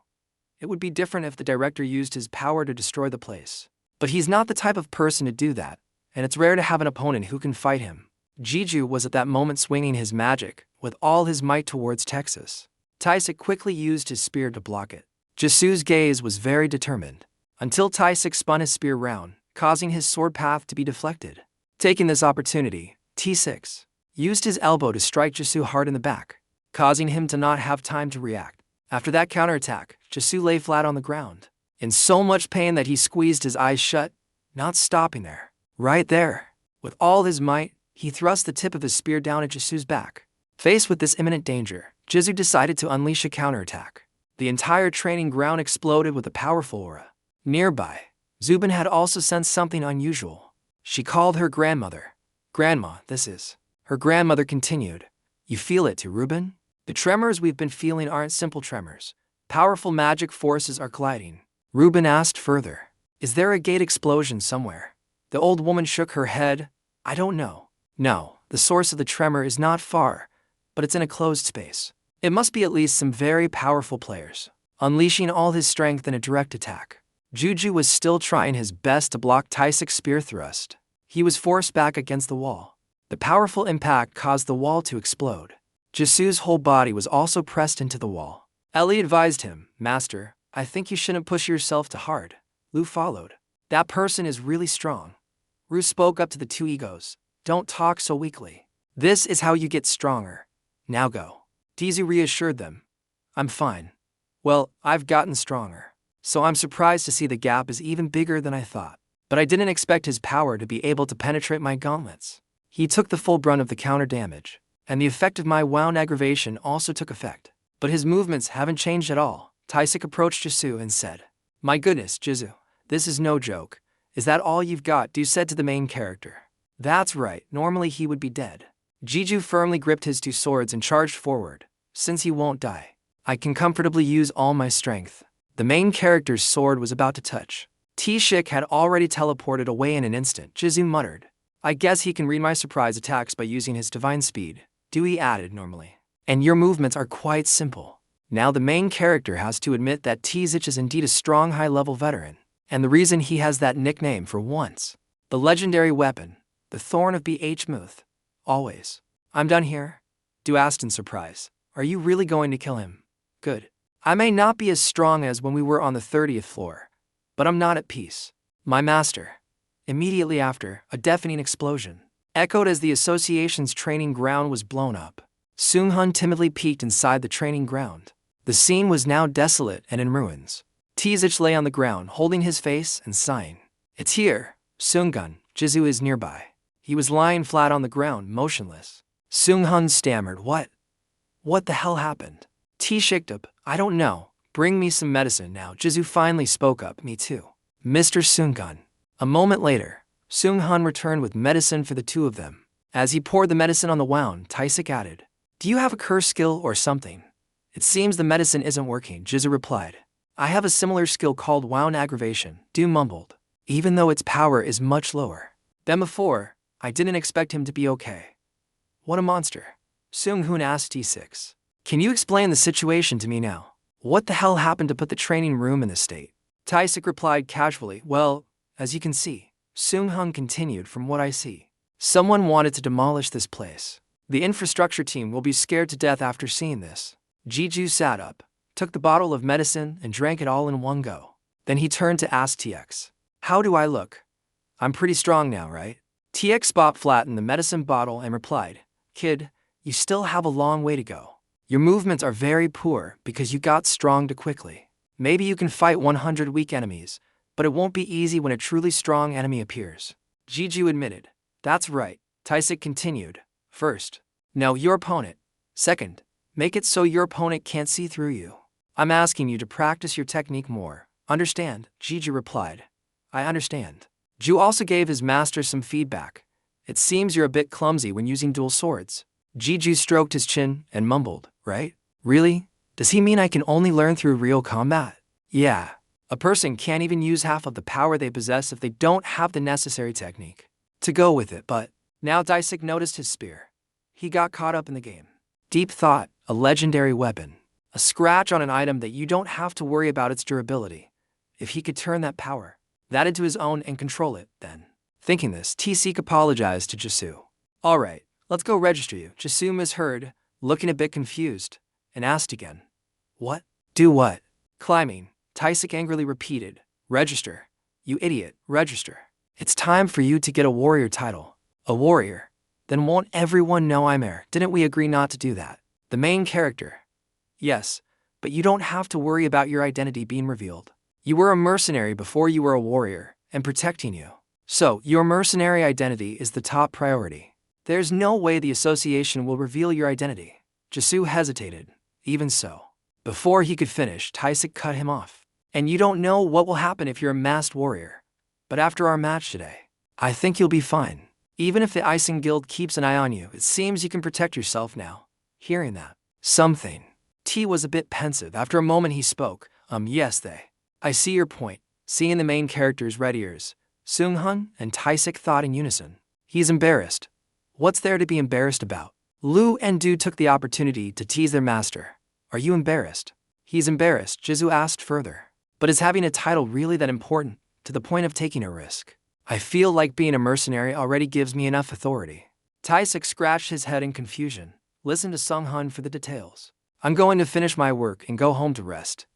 It would be different if the director used his power to destroy the place. But he's not the type of person to do that, and it's rare to have an opponent who can fight him. Jeju was at that moment swinging his magic with all his might towards Texas. Taisik quickly used his spear to block it. Jisoo's gaze was very determined, until Taisik spun his spear round, causing his sword path to be deflected. Taking this opportunity, T6 used his elbow to strike Jisoo hard in the back, causing him to not have time to react. After that counterattack, Jisoo lay flat on the ground, in so much pain that he squeezed his eyes shut, not stopping there. Right there, with all his might, he thrust the tip of his spear down at Jisoo's back. Faced with this imminent danger, Jisoo decided to unleash a counterattack. The entire training ground exploded with a powerful aura. Nearby, Zubin had also sensed something unusual. She called her grandmother. Grandma, this is. Her grandmother continued. You feel it too, Ruben? The tremors we've been feeling aren't simple tremors. Powerful magic forces are colliding. Ruben asked further. Is there a gate explosion somewhere? The old woman shook her head. I don't know. No, the source of the tremor is not far, but it's in a closed space. It must be at least some very powerful players. Unleashing all his strength in a direct attack, Juju was still trying his best to block Taisik's spear thrust. He was forced back against the wall. The powerful impact caused the wall to explode. Jisoo's whole body was also pressed into the wall. Ellie advised him, Master, I think you shouldn't push yourself too hard. Lu followed. That person is really strong. Ru spoke up to the two egos. Don't talk so weakly. This is how you get stronger. Now go. Dizu reassured them. I'm fine. Well, I've gotten stronger. So I'm surprised to see the gap is even bigger than I thought. But I didn't expect his power to be able to penetrate my gauntlets. He took the full brunt of the counter damage, and the effect of my wound aggravation also took effect. But his movements haven't changed at all. Taisik approached Jisoo and said, My goodness, Jisoo, this is no joke. Is that all you've got? Du said to the main character. That's right, normally he would be dead. Jeju firmly gripped his two swords and charged forward. Since he won't die, I can comfortably use all my strength. The main character's sword was about to touch. T-Shik had already teleported away in an instant. Jisoo muttered. I guess he can read my surprise attacks by using his divine speed. Dewey added normally. And your movements are quite simple. Now the main character has to admit that T-Zich is indeed a strong high-level veteran. And the reason he has that nickname for once. The legendary weapon, the Thorn of Bhmuth. Always. I'm done here? Du asked in surprise. Are you really going to kill him? Good. I may not be as strong as when we were on the 30th floor, but I'm not at peace. My master. Immediately after, a deafening explosion echoed as the association's training ground was blown up. Seung-hun timidly peeked inside the training ground. The scene was now desolate and in ruins. T-Zich lay on the ground, holding his face and sighing. It's here, Seung-gun. Jisoo is nearby. He was lying flat on the ground, motionless. Seung-hun stammered, What? What the hell happened? T-Shiked up, I don't know. Bring me some medicine now. Jisoo finally spoke up, Me too. Mr. Seung-gun. A moment later, Seung-hun returned with medicine for the two of them. As he poured the medicine on the wound, Taisik added, "Do you have a curse skill or something?" "It seems the medicine isn't working," Jizu replied. "I have a similar skill called wound aggravation," Du mumbled, "even though its power is much lower than before. I didn't expect him to be okay." "What a monster," Seung-hun asked T6. "Can you explain the situation to me now? What the hell happened to put the training room in this state?" Taisik replied casually, "Well, as you can see," Seung-hun continued, "from what I see, someone wanted to demolish this place. The infrastructure team will be scared to death after seeing this." Jiju sat up, took the bottle of medicine and drank it all in one go. Then he turned to ask TX, "How do I look? I'm pretty strong now, right?" TX bopped flat in the medicine bottle and replied, "Kid, you still have a long way to go. Your movements are very poor because you got strong too quickly. Maybe you can fight 100 weak enemies, but it won't be easy when a truly strong enemy appears." Jiju admitted. "That's right," Taisik continued. "First, know your opponent. Second, make it so your opponent can't see through you. I'm asking you to practice your technique more. Understand?" Jiju replied. "I understand." Ju also gave his master some feedback. "It seems you're a bit clumsy when using dual swords." Jiju stroked his chin and mumbled, "Right? Really? Does he mean I can only learn through real combat?" "Yeah. A person can't even use half of the power they possess if they don't have the necessary technique to go with it, but..." Now Taisik noticed his spear. He got caught up in the game. Deep thought, a legendary weapon. A scratch on an item that you don't have to worry about its durability. If he could turn that power, that into his own and control it, then. Thinking this, Taisik apologized to Jisoo. "Alright, let's go register you." Jisoo misheard, looking a bit confused, and asked again. "What? Do what?" Climbing, Taisik angrily repeated, "Register. You idiot, register. It's time for you to get a warrior title." "A warrior? Then won't everyone know I'm heir? Didn't we agree not to do that?" "The main character." "Yes, but you don't have to worry about your identity being revealed. You were a mercenary before you were a warrior, and protecting you. So, your mercenary identity is the top priority. There's no way the association will reveal your identity." Jisoo hesitated. "Even so." Before he could finish, Taisik cut him off. "And you don't know what will happen if you're a masked warrior. But after our match today, I think you'll be fine. Even if the Icing Guild keeps an eye on you, it seems you can protect yourself now." Hearing that, something. T was a bit pensive. After a moment he spoke, "Yes they. I see your point." Seeing the main character's red ears, Seung-hun and Taisik thought in unison. "He's embarrassed. What's there to be embarrassed about?" Lu and Du took the opportunity to tease their master. "Are you embarrassed?" "He's embarrassed," Jisoo asked further. "But is having a title really that important, to the point of taking a risk?" "I feel like being a mercenary already gives me enough authority." Taisik scratched his head in confusion. Listen to Seung-hun for the details. "I'm going to finish my work and go home to rest.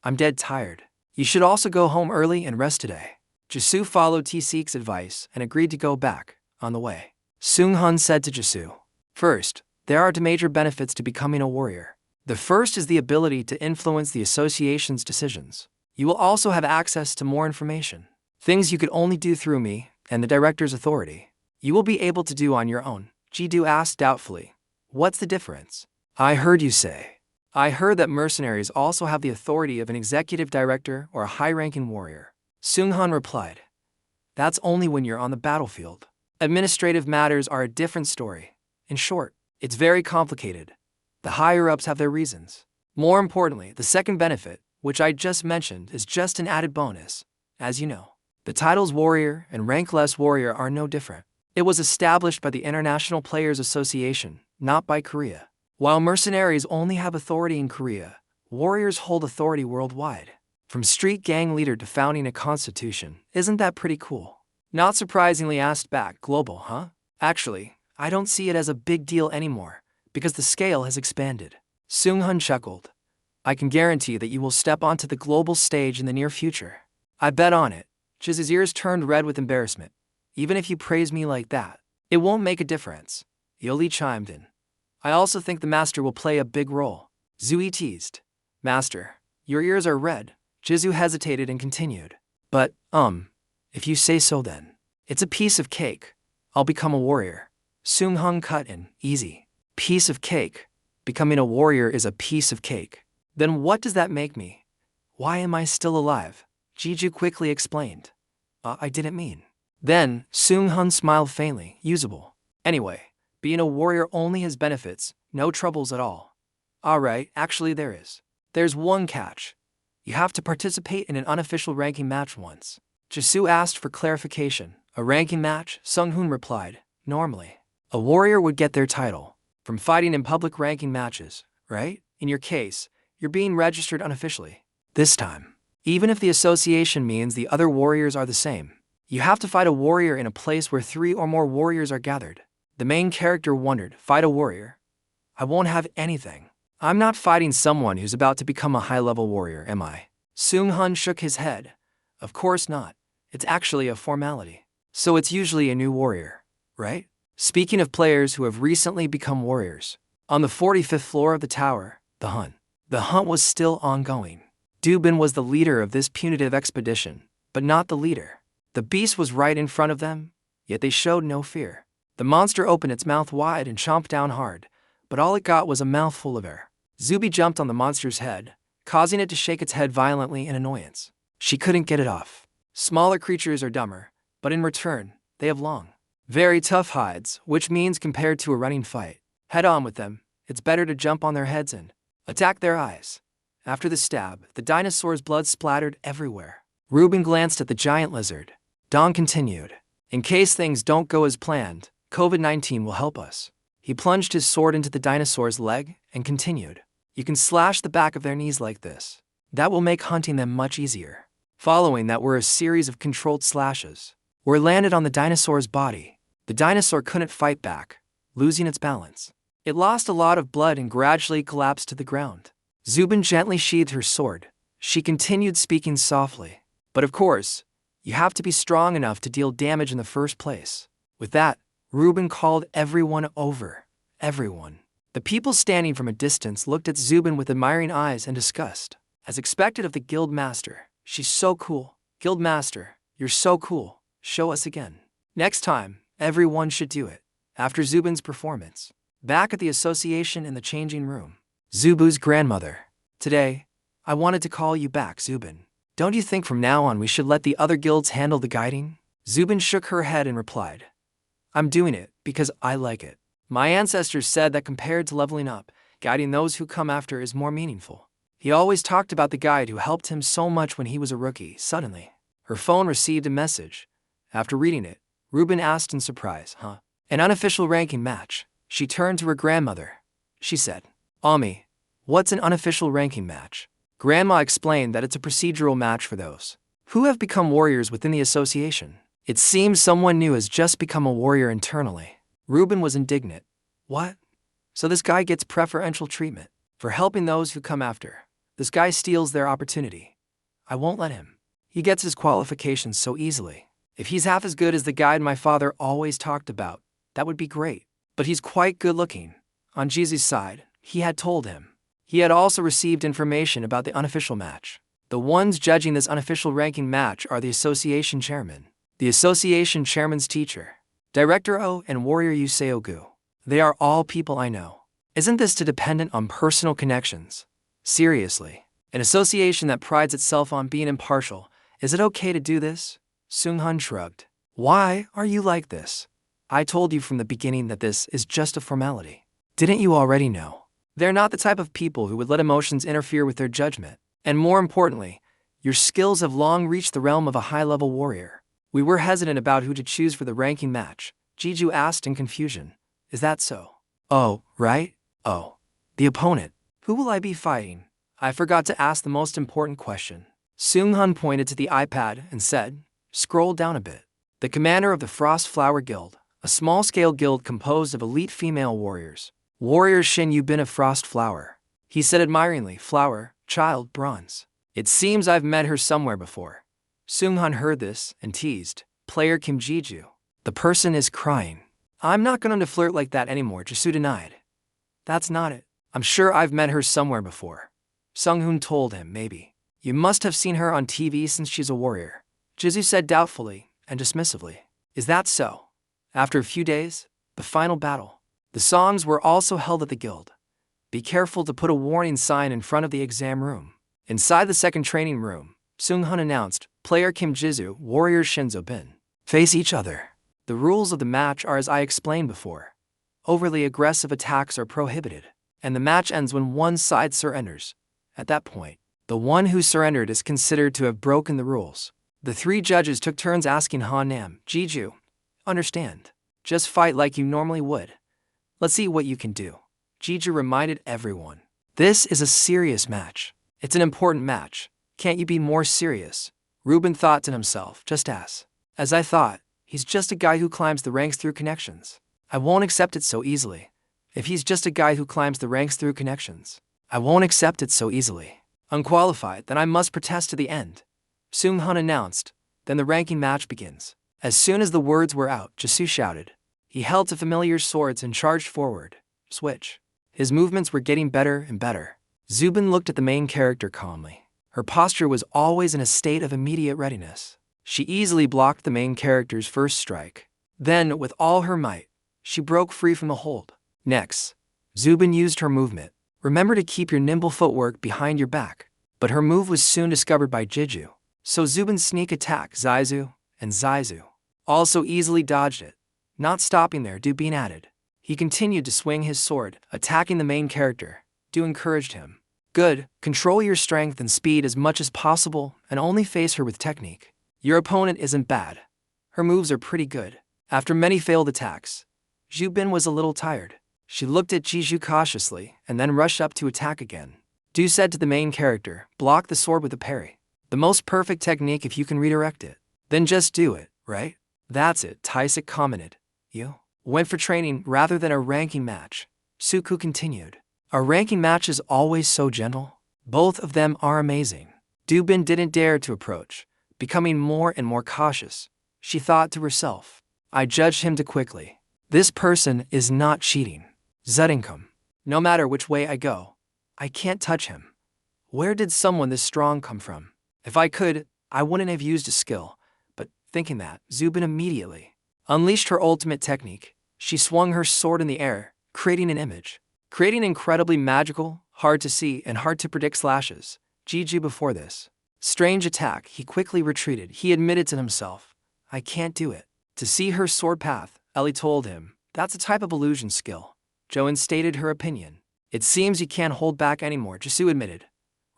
I'm dead tired. You should also go home early and rest today." Jisoo followed Taisik's advice and agreed to go back. On the way, Seung-hun said to Jisoo, "First, there are two major benefits to becoming a warrior. The first is the ability to influence the association's decisions. You will also have access to more information. Things you could only do through me and the director's authority, you will be able to do on your own." Ji-do asked doubtfully, "What's the difference?" "I heard you say." "I heard that mercenaries also have the authority of an executive director or a high-ranking warrior." Seung-hun replied, "That's only when you're on the battlefield. Administrative matters are a different story. In short, it's very complicated. The higher-ups have their reasons. More importantly, the second benefit, which I just mentioned, is just an added bonus. As you know, the titles warrior and rank-less warrior are no different. It was established by the International Players Association, not by Korea. While mercenaries only have authority in Korea, warriors hold authority worldwide. From street gang leader to founding a constitution. Isn't that pretty cool?" Not surprisingly asked back, "Global, huh?" "Actually, I don't see it as a big deal anymore, because the scale has expanded." Seung-hun chuckled. "I can guarantee that you will step onto the global stage in the near future. I bet on it." Chiz's ears turned red with embarrassment. "Even if you praise me like that, it won't make a difference." Yoli chimed in. "I also think the master will play a big role." Zui teased. "Master, your ears are red." Jizu hesitated and continued. "But, if you say so then. It's a piece of cake. I'll become a warrior." Seung-hun cut in, "Easy. Piece of cake. Becoming a warrior is a piece of cake. Then what does that make me? Why am I still alive?" Jiju quickly explained. I didn't mean." Then, Seung-hun smiled faintly. Usable. Anyway, being a warrior only has benefits, no troubles at all. Alright, actually there is. There's one catch. You have to participate in an unofficial ranking match once. Jisoo asked for clarification. A ranking match? Seung-hun replied. Normally, a warrior would get their title from fighting in public ranking matches, right? In your case, you're being registered unofficially. This time, even if the association means the other warriors are the same, you have to fight a warrior in a place where 3 or more warriors are gathered. The main character wondered, fight a warrior? I won't have anything. I'm not fighting someone who's about to become a high-level warrior, am I? Seung-hun shook his head. Of course not. It's actually a formality. So it's usually a new warrior, right? Speaking of players who have recently become warriors, on the 45th floor of the tower, the hunt was still ongoing. Dubin was the leader of this punitive expedition, but not the leader. The beast was right in front of them, yet they showed no fear. The monster opened its mouth wide and chomped down hard, but all it got was a mouthful of air. Zubi jumped on the monster's head, causing it to shake its head violently in annoyance. She couldn't get it off. Smaller creatures are dumber, but in return, they have long, very tough hides, which means compared to a running fight, head on with them, it's better to jump on their heads and attack their eyes. After the stab, the dinosaur's blood splattered everywhere. Reuben glanced at the giant lizard. Dong continued. In case things don't go as planned, COVID-19 will help us. He plunged his sword into the dinosaur's leg and continued. You can slash the back of their knees like this. That will make hunting them much easier. Following that were a series of controlled slashes, were landed on the dinosaur's body. The dinosaur couldn't fight back, losing its balance. It lost a lot of blood and gradually collapsed to the ground. Zubin gently sheathed her sword. She continued speaking softly. But of course, you have to be strong enough to deal damage in the first place. With that, Reuben called everyone over. Everyone. The people standing from a distance looked at Zubin with admiring eyes and disgust. As expected of the guild master, she's so cool. Guild master, you're so cool. Show us again. Next time, everyone should do it. After Zubin's performance, back at the association in the changing room, Zubu's grandmother. Today, I wanted to call you back, Zubin. Don't you think from now on we should let the other guilds handle the guiding? Zubin shook her head and replied, I'm doing it because I like it. My ancestors said that compared to leveling up, guiding those who come after is more meaningful. He always talked about the guide who helped him so much when he was a rookie. Suddenly, her phone received a message. After reading it, Reuben asked in surprise, An unofficial ranking match. She turned to her grandmother. She said, Ami, what's an unofficial ranking match? Grandma explained that it's a procedural match for those who have become warriors within the association. It seems someone new has just become a warrior internally. Reuben was indignant. What? So this guy gets preferential treatment for helping those who come after. This guy steals their opportunity. I won't let him. He gets his qualifications so easily. If he's half as good as the guide my father always talked about, that would be great. But he's quite good looking. On Jisu's side, he had told him. He had also received information about the unofficial match. The ones judging this unofficial ranking match are the association chairman, the association chairman's teacher, Director O, and Warrior Yuseogu. They are all people I know. Isn't this too dependent on personal connections? Seriously, an association that prides itself on being impartial, is it okay to do this? Seung-hun shrugged. Why are you like this? I told you from the beginning that this is just a formality. Didn't you already know? They're not the type of people who would let emotions interfere with their judgment. And more importantly, your skills have long reached the realm of a high-level warrior. We were hesitant about who to choose for the ranking match. Jeju asked in confusion. Is that so? Oh, right? Oh. The opponent. Who will I be fighting? I forgot to ask the most important question. Seung-hun pointed to the iPad and said, Scroll down a bit. The commander of the Frost Flower Guild, a small-scale guild composed of elite female warriors. Warrior Shin Yubin of Frost Flower. He said admiringly, Flower, child, bronze. It seems I've met her somewhere before. Seung-hun heard this and teased. Player Kim Ji-ju. The person is crying. I'm not going to flirt like that anymore, Jisoo denied. That's not it. I'm sure I've met her somewhere before. Seung-hun told him, maybe. You must have seen her on TV since she's a warrior. Jisoo said doubtfully and dismissively. Is that so? After a few days, the final battle. The songs were also held at the guild. Be careful to put a warning sign in front of the exam room. Inside the second training room, Seung-hun announced, Player Kim Jisoo, Warrior Shinzo Bin. Face each other. The rules of the match are as I explained before. Overly aggressive attacks are prohibited, and the match ends when one side surrenders. At that point, the one who surrendered is considered to have broken the rules. The three judges took turns asking Han Nam, Jeju, understand. Just fight like you normally would. Let's see what you can do. Jeju reminded everyone. This is a serious match. It's an important match. Can't you be more serious? Ruben thought to himself, just as I thought, he's just a guy who climbs the ranks through connections. I won't accept it so easily. If he's just a guy who climbs the ranks through connections, I won't accept it so easily. Unqualified, then I must protest to the end. Seung Hun announced. Then the ranking match begins. As soon as the words were out, Jesu shouted. He held to familiar swords and charged forward. Switch. His movements were getting better and better. Zubin looked at the main character calmly. Her posture was always in a state of immediate readiness. She easily blocked the main character's first strike. Then, with all her might, she broke free from the hold. Next, Zubin used her movement. Remember to keep your nimble footwork behind your back. But her move was soon discovered by Jeju. So Zubin's sneak attack, Zaizu, and Zaizu, also easily dodged it. Not stopping there, Du being added. He continued to swing his sword, attacking the main character. Du encouraged him. Good, control your strength and speed as much as possible and only face her with technique. Your opponent isn't bad. Her moves are pretty good. After many failed attacks, Zhu Bin was a little tired. She looked at Jeju cautiously and then rushed up to attack again. Du said to the main character, block the sword with a parry. The most perfect technique if you can redirect it. Then just do it, right? That's it, Taisik commented. You went for training rather than a ranking match. Suku continued. Our ranking match is always so gentle. Both of them are amazing. Du Bin didn't dare to approach, becoming more and more cautious. She thought to herself. I judged him too quickly. This person is not cheating. Zedinkum. No matter which way I go, I can't touch him. Where did someone this strong come from? If I could, I wouldn't have used a skill. But thinking that, Zubin immediately unleashed her ultimate technique. She swung her sword in the air, creating an image. Creating incredibly magical, hard to see, and hard to predict slashes. Jeju before this strange attack, he quickly retreated. He admitted to himself, I can't do it. To see her sword path, Ellie told him, that's a type of illusion skill. Joan stated her opinion. It seems you can't hold back anymore, Jesu admitted.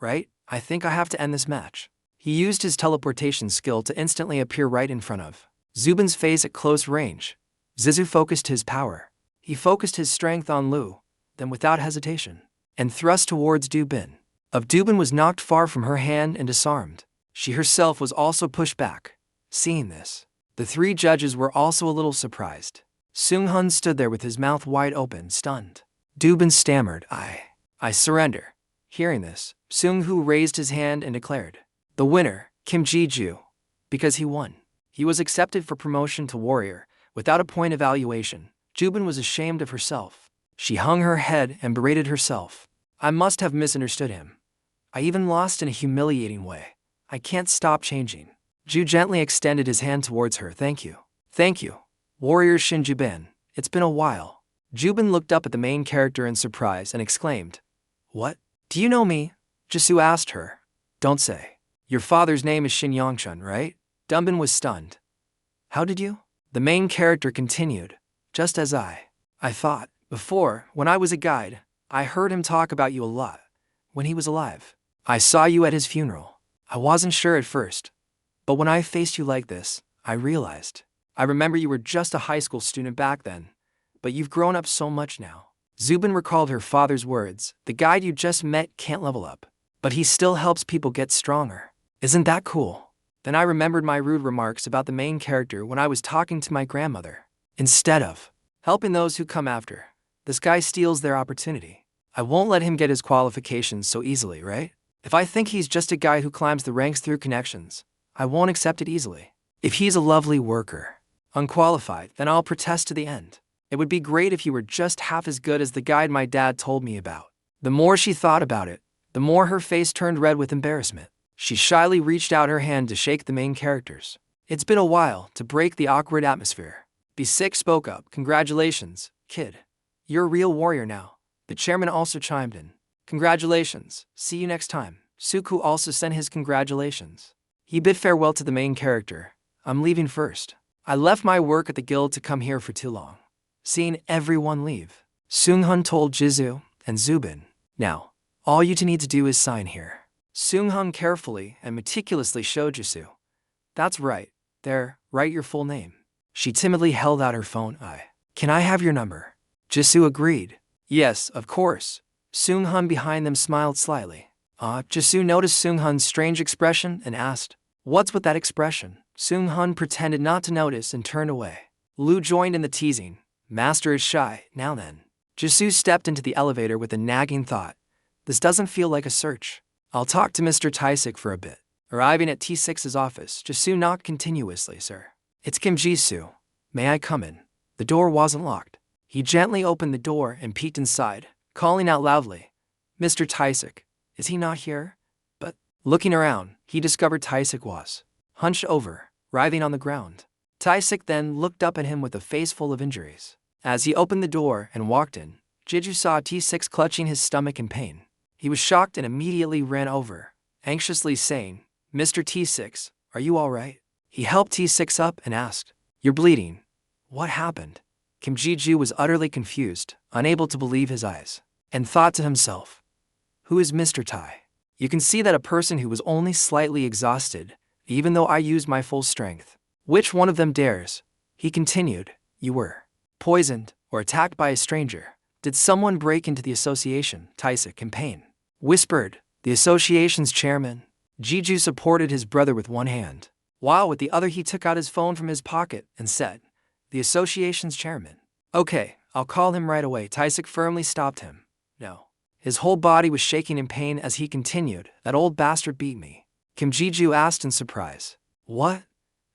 Right? I think I have to end this match. He used his teleportation skill to instantly appear right in front of Zubin's face at close range. Zizu focused his power. He focused his strength on Lu, then without hesitation, and thrust towards Du Bin. Du Bin was knocked far from her hand and disarmed. She herself was also pushed back. Seeing this, the three judges were also a little surprised. Seung Hun stood there with his mouth wide open, stunned. Du Bin stammered, I surrender. Hearing this, Seung Hu raised his hand and declared, the winner, Kim Ji-ju, because he won. He was accepted for promotion to warrior, without a point evaluation. Jubin was ashamed of herself. She hung her head and berated herself. I must have misunderstood him. I even lost in a humiliating way. I can't stop changing. Ju gently extended his hand towards her. Thank you. Thank you. Warrior Shin Jubin. It's been a while. Jubin looked up at the main character in surprise and exclaimed, What? Do you know me? Jesu asked her. Don't say. Your father's name is Shin Yongchun, right? Dunbin was stunned. How did you? The main character continued. Just as I thought. Before, when I was a guide, I heard him talk about you a lot. When he was alive. I saw you at his funeral. I wasn't sure at first. But when I faced you like this, I realized. I remember you were just a high school student back then. But you've grown up so much now. Zubin recalled her father's words. The guide you just met can't level up. But he still helps people get stronger. Isn't that cool? Then I remembered my rude remarks about the main character when I was talking to my grandmother. Instead of helping those who come after, this guy steals their opportunity. I won't let him get his qualifications so easily, right? If I think he's just a guy who climbs the ranks through connections, I won't accept it easily. If he's a lovely worker, unqualified, then I'll protest to the end. It would be great if you were just half as good as the guide my dad told me about. The more she thought about it, the more her face turned red with embarrassment. She shyly reached out her hand to shake the main characters. It's been a while to break the awkward atmosphere. B6 spoke up. Congratulations, kid. You're a real warrior now. The chairman also chimed in. Congratulations. See you next time. Suku also sent his congratulations. He bid farewell to the main character. I'm leaving first. I left my work at the guild to come here for too long. Seeing everyone leave, Seung-hun told Jisoo and Zubin. Now, all you two need to do is sign here. Seung-hun carefully and meticulously showed Jisoo. That's right. There, write your full name. She timidly held out her phone. Can I have your number? Jisoo agreed. Yes, of course. Seung-hun behind them smiled slightly. Jisoo noticed Seung-hun's strange expression and asked, "What's with that expression?" Seung-hun pretended not to notice and turned away. Lu joined in the teasing. Master is shy, now then. Jisoo stepped into the elevator with a nagging thought. This doesn't feel like a search. I'll talk to Mr. Taisik for a bit. Arriving at T6's office, Jisoo knocked continuously. Sir. It's Kim Jisoo. May I come in? The door wasn't locked. He gently opened the door and peeked inside, calling out loudly. Mr. Taisik, is he not here? But, looking around, he discovered Taisik was hunched over, writhing on the ground. Taisik then looked up at him with a face full of injuries. As he opened the door and walked in, Jiju saw T6 clutching his stomach in pain. He was shocked and immediately ran over, anxiously saying, Mr. T6, are you all right? He helped T6 up and asked, You're bleeding. What happened? Kim Jiju was utterly confused, unable to believe his eyes, and thought to himself, Who is Mr. Tai? You can see that a person who was only slightly exhausted, even though I used my full strength. Which one of them dares? He continued, You were poisoned or attacked by a stranger. Did someone break into the association? Taisik, in pain, whispered, the association's chairman. Jiju supported his brother with one hand, while with the other he took out his phone from his pocket and said, The association's chairman. Okay, I'll call him right away. Taisik firmly stopped him. No. His whole body was shaking in pain as he continued, That old bastard beat me. Kim Jiju asked in surprise. What?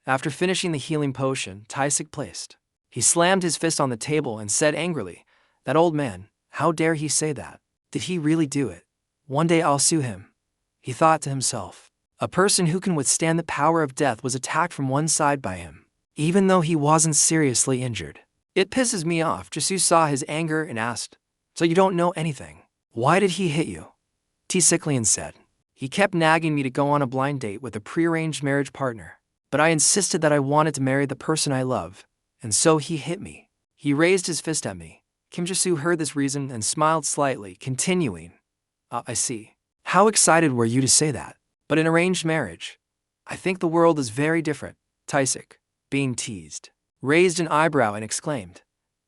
After finishing the healing potion, Taisik placed. He slammed his fist on the table and said angrily, That old man, how dare he say that? Did he really do it? One day I'll sue him. He thought to himself. A person who can withstand the power of death was attacked from one side by him, even though he wasn't seriously injured. It pisses me off. Jisoo saw his anger and asked, So you don't know anything? Why did he hit you? T-Siklian said. He kept nagging me to go on a blind date with a prearranged marriage partner, but I insisted that I wanted to marry the person I love, and so he hit me. He raised his fist at me. Kim Jisoo heard this reason and smiled slightly, continuing, I see. How excited were you to say that? But in arranged marriage, I think the world is very different. Taisik, being teased, raised an eyebrow and exclaimed,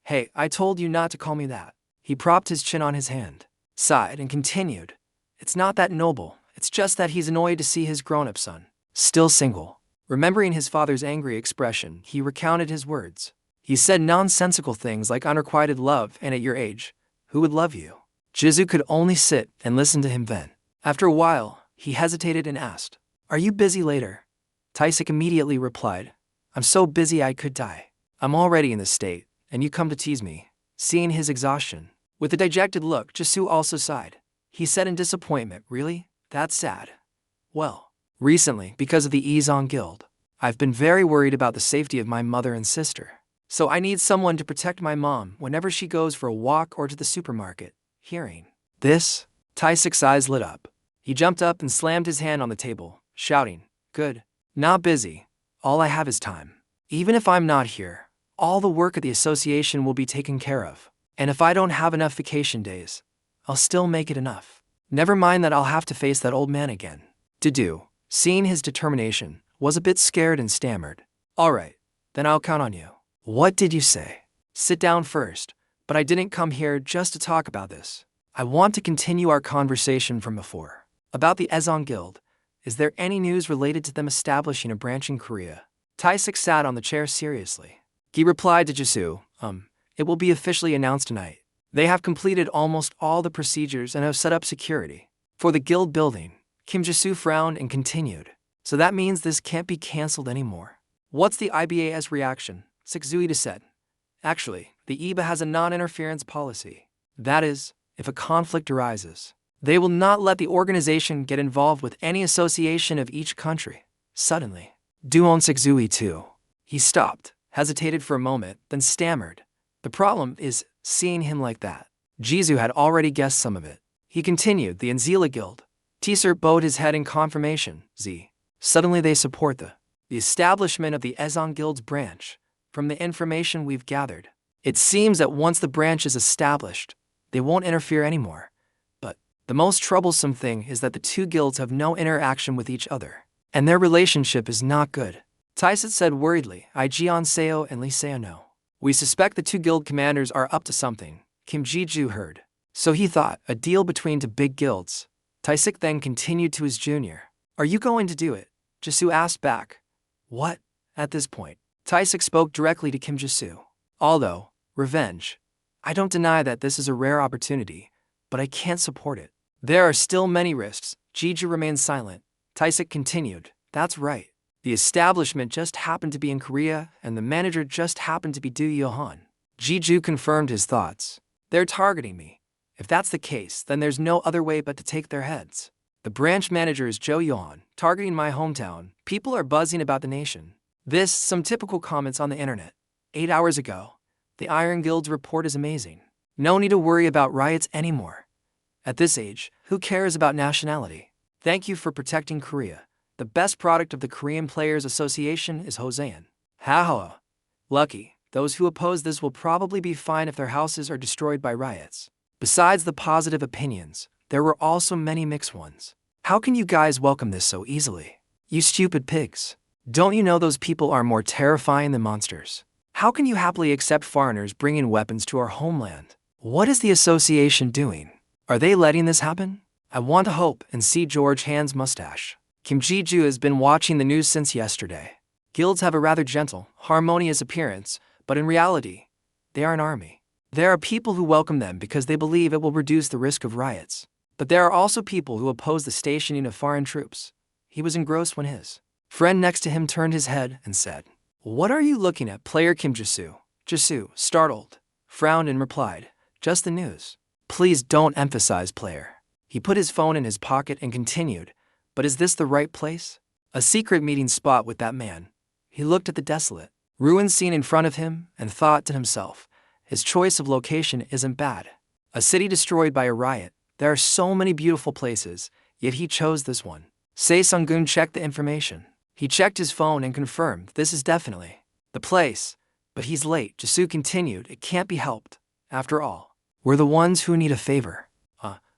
Hey, I told you not to call me that. He propped his chin on his hand, sighed and continued, It's not that noble, it's just that he's annoyed to see his grown-up son still single. Remembering his father's angry expression, he recounted his words. He said nonsensical things like unrequited love and at your age, who would love you? Jisoo could only sit and listen to him vent. After a while, he hesitated and asked, Are you busy later? Taisik immediately replied, I'm so busy I could die. I'm already in this state, and you come to tease me. Seeing his exhaustion, with a dejected look, Jisoo also sighed. He said in disappointment, Really? That's sad. Well, recently, because of the Izong Guild, I've been very worried about the safety of my mother and sister. So I need someone to protect my mom whenever she goes for a walk or to the supermarket. Hearing this, Taisik's eyes lit up. He jumped up and slammed his hand on the table, shouting, Good. Not busy. All I have is time. Even if I'm not here, all the work at the association will be taken care of. And if I don't have enough vacation days, I'll still make it enough. Never mind that I'll have to face that old man again. Dudu, seeing his determination, was a bit scared and stammered. All right, then I'll count on you. What did you say? Sit down first, but I didn't come here just to talk about this. I want to continue our conversation from before. About the Ezong Guild, is there any news related to them establishing a branch in Korea? Taisik sat on the chair seriously. He replied to Jisoo, It will be officially announced tonight. They have completed almost all the procedures and have set up security. For the guild building, Kim Jisoo frowned and continued. So that means this can't be cancelled anymore. What's the IBAS reaction? Sikzuida said. Actually, the IBA has a non-interference policy. That is, if a conflict arises, they will not let the organization get involved with any association of each country. Suddenly, Duon Sikzui too. He stopped, hesitated for a moment, then stammered. The problem is, seeing him like that. Jisoo had already guessed some of it. He continued, the Anzila Guild. Teaser bowed his head in confirmation. Suddenly they support the The establishment of the Ezon Guild's branch. From the information we've gathered, it seems that once the branch is established, they won't interfere anymore. But the most troublesome thing is that the two guilds have no interaction with each other, and their relationship is not good. Taisit said worriedly. Jian Seo and Li Seo know. We suspect the two guild commanders are up to something, Kim Ji-ju heard. So he thought, a deal between two big guilds. Taisik then continued to his junior. Are you going to do it? Jisoo asked back. What? At this point, Taisik spoke directly to Kim Jisoo. Although, revenge. I don't deny that this is a rare opportunity, but I can't support it. There are still many risks. Ji-ju remained silent. Taisik continued. That's right. The establishment just happened to be in Korea, and the manager just happened to be Do Yohan. Ji-ju confirmed his thoughts. They're targeting me. If that's the case, then there's no other way but to take their heads. The branch manager is Jo Yohan, targeting my hometown. People are buzzing about the nation. Some typical comments on the internet. 8 hours ago. The Iron Guild's report is amazing. No need to worry about riots anymore. At this age, who cares about nationality? Thank you for protecting Korea. The best product of the Korean Players Association is Hosean. Ha. Lucky, those who oppose this will probably be fine if their houses are destroyed by riots. Besides the positive opinions, there were also many mixed ones. How can you guys welcome this so easily? You stupid pigs. Don't you know those people are more terrifying than monsters? How can you happily accept foreigners bringing weapons to our homeland? What is the association doing? Are they letting this happen? I want to hope and see George Han's mustache. Kim Ji-ju has been watching the news since yesterday. Guilds have a rather gentle, harmonious appearance, but in reality, they are an army. There are people who welcome them because they believe it will reduce the risk of riots. But there are also people who oppose the stationing of foreign troops. He was engrossed when his friend next to him turned his head and said, What are you looking at, player Kim Jisoo? Jisoo, startled, frowned and replied, Just the news. Please don't emphasize player. He put his phone in his pocket and continued, But is this the right place? A secret meeting spot with that man. He looked at the desolate, ruined scene in front of him and thought to himself, his choice of location isn't bad. A city destroyed by a riot. There are so many beautiful places, yet he chose this one. Sei Sung-gun checked the information. He checked his phone and confirmed this is definitely the place. But he's late, Jisoo continued. It can't be helped. After all, we're the ones who need a favor.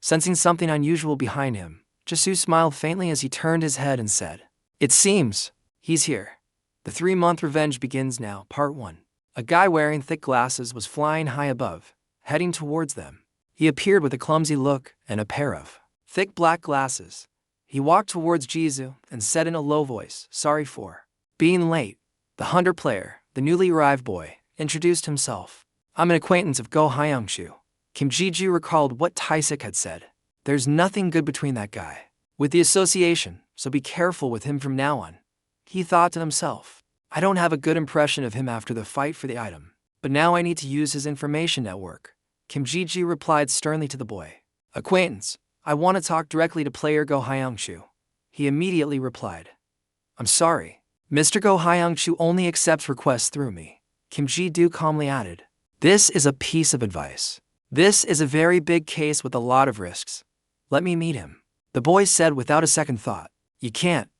Sensing something unusual behind him, Jisoo smiled faintly as he turned his head and said, It seems he's here. The 3-month revenge begins now, part 1. A guy wearing thick glasses was flying high above, heading towards them. He appeared with a clumsy look and a pair of thick black glasses. He walked towards Jisoo and said in a low voice, Sorry for being late. The hunter player, the newly arrived boy, introduced himself. I'm an acquaintance of Go Hyung-chu. Kim Ji-ju recalled what Taisik had said. There's nothing good between that guy with the association, so be careful with him from now on. He thought to himself, I don't have a good impression of him after the fight for the item, but now I need to use his information network. Kim Ji-ju replied sternly to the boy. Acquaintance, I want to talk directly to player Go Hyung-chu. He immediately replied. I'm sorry. Mr. Go Hyung-chu only accepts requests through me. Kim Ji-du calmly added. This is a piece of advice. This is a very big case with a lot of risks. Let me meet him. The boy said without a second thought. You can't.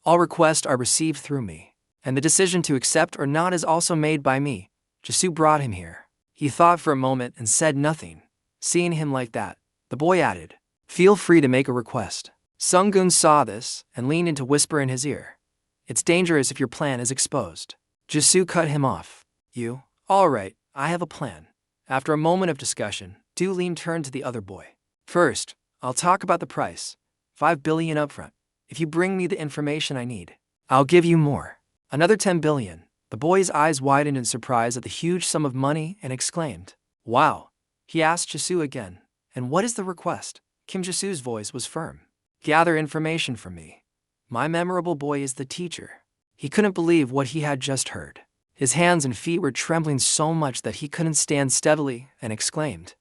All requests are received through me, and the decision to accept or not is also made by me. Jisoo brought him here. He thought for a moment and said nothing. Seeing him like that, the boy added, Feel free to make a request. Sung-gun saw this and leaned in to whisper in his ear. It's dangerous if your plan is exposed. Jisoo cut him off. You? All right, I have a plan. After a moment of discussion, Du Lin turned to the other boy. First, I'll talk about the price. 5 billion upfront. If you bring me the information I need, I'll give you more. Another 10 billion. The boy's eyes widened in surprise at the huge sum of money and exclaimed, Wow. He asked Jisoo again, And what is the request? Kim Jisoo's voice was firm. Gather information from me. My memorable boy is the teacher. He couldn't believe what he had just heard. His hands and feet were trembling so much that he couldn't stand steadily and exclaimed,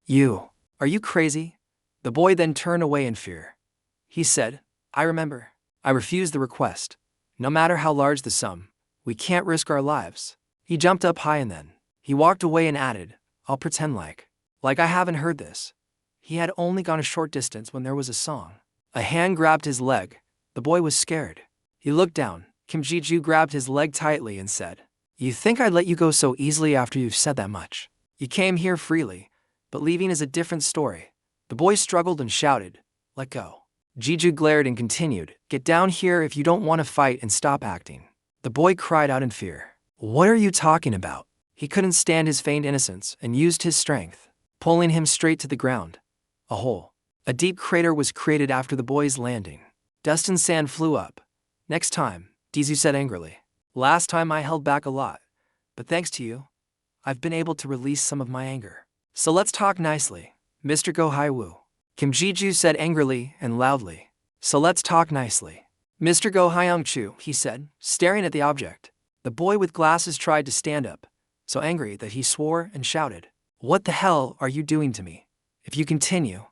You, are you crazy? The boy then turned away in fear. He said, I remember. I refused the request. No matter how large the sum, we can't risk our lives. He jumped up high and then he walked away and added, I'll pretend like I haven't heard this. He had only gone a short distance when there was a song. A hand grabbed his leg. The boy was scared. He looked down. Kim Ji-ju grabbed his leg tightly and said, "You think I'd let you go so easily after you've said that much? You came here freely, but leaving is a different story." The boy struggled and shouted, "Let go." Ji-ju glared and continued, "Get down here if you don't want to fight and stop acting." The boy cried out in fear. "What are you talking about?" He couldn't stand his feigned innocence and used his strength, pulling him straight to the ground. A hole. A deep crater was created after the boy's landing. Dust and sand flew up. "Next time," Dizu said angrily. "Last time I held back a lot, but thanks to you, I've been able to release some of my anger. So let's talk nicely, Mr. Go Haiwu." Kim Ji-ju said angrily and loudly. "So let's talk nicely, Mr. Go Hyung-chu," he said, staring at the object. The boy with glasses tried to stand up, so angry that he swore and shouted, "What the hell are you doing to me? If you continue,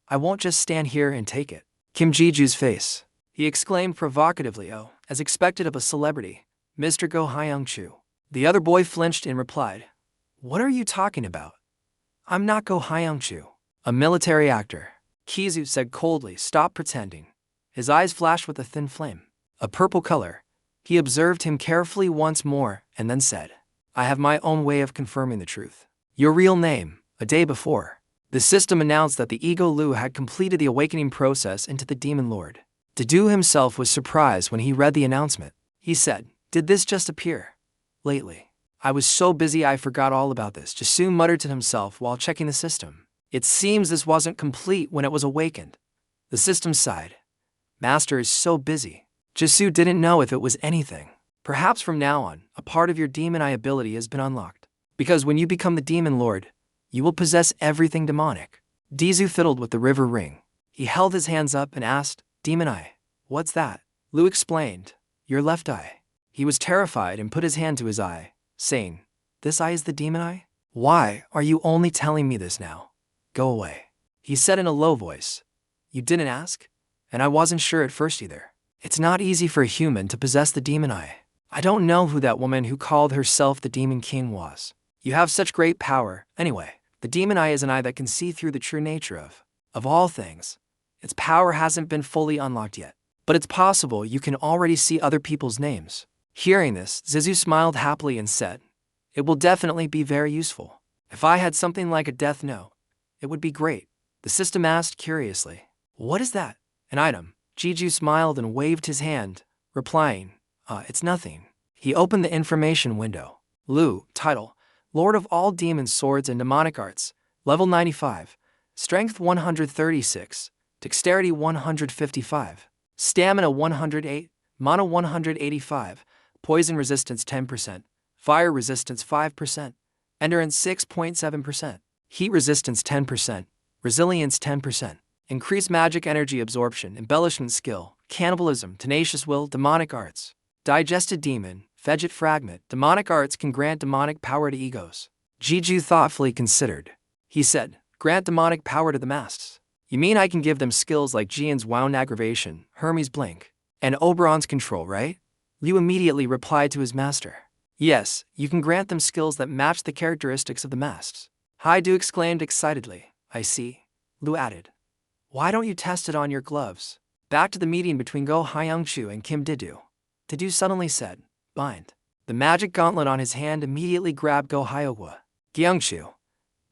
I won't just stand here and take it." Kim Ji-ju's face. He exclaimed provocatively, "Oh," as expected of a celebrity, "Mr. Go Hyung-chu." The other boy flinched and replied, "What are you talking about? I'm not Go Hyung-chu, a military actor." Kizu said coldly, "Stop pretending." His eyes flashed with a thin flame, a purple color. He observed him carefully once more and then said, "I have my own way of confirming the truth. Your real name." A day before, the system announced that the Ego Lu had completed the awakening process into the Demon Lord. Dedu himself was surprised when he read the announcement. He said, "Did this just appear lately? I was so busy I forgot all about this," Jisu muttered to himself while checking the system. "It seems this wasn't complete when it was awakened." The system sighed. "Master is so busy." Jisu didn't know if it was anything. "Perhaps from now on, a part of your demon eye ability has been unlocked. Because when you become the Demon Lord, you will possess everything demonic." Dizu fiddled with the river ring. He held his hands up and asked, "Demon eye, what's that?" Lu explained, "Your left eye." He was terrified and put his hand to his eye, saying, "This eye is the demon eye? Why are you only telling me this now? Go away." He said in a low voice, "You didn't ask? And I wasn't sure at first either. It's not easy for a human to possess the demon eye. I don't know who that woman who called herself the Demon King was. You have such great power. Anyway, the demon eye is an eye that can see through the true nature of all things. Its power hasn't been fully unlocked yet, but it's possible you can already see other people's names." Hearing this, Zizu smiled happily and said, "It will definitely be very useful. If I had something like a death note, it would be great." The system asked curiously, "What is that?" "An item." Jiju smiled and waved his hand, replying, "It's nothing." He opened the information window. Lu, title, Lord of all demons, swords, and demonic arts, level 95, strength 136, dexterity 155, stamina 108, mana 185, poison resistance 10%, fire resistance 5%, endurance 6.7%, heat resistance 10%, resilience 10%, increased magic energy absorption, embellishment skill, cannibalism, tenacious will, demonic arts, digested demon, fidget fragment. Demonic arts can grant demonic power to egos. Jiju thoughtfully considered. He said, "Grant demonic power to the masks. You mean I can give them skills like Jian's wound aggravation, Hermes blink, and Oberon's control, right?" Liu immediately replied to his master. "Yes, you can grant them skills that match the characteristics of the masks." Haidu exclaimed excitedly. "I see," Liu added. "Why don't you test it on your gloves?" Back to the meeting between Go Hyung-chu and Kim Didu. Didu suddenly said, "Bind." The magic gauntlet on his hand immediately grabbed Go Hyogwa. Gyung-chu.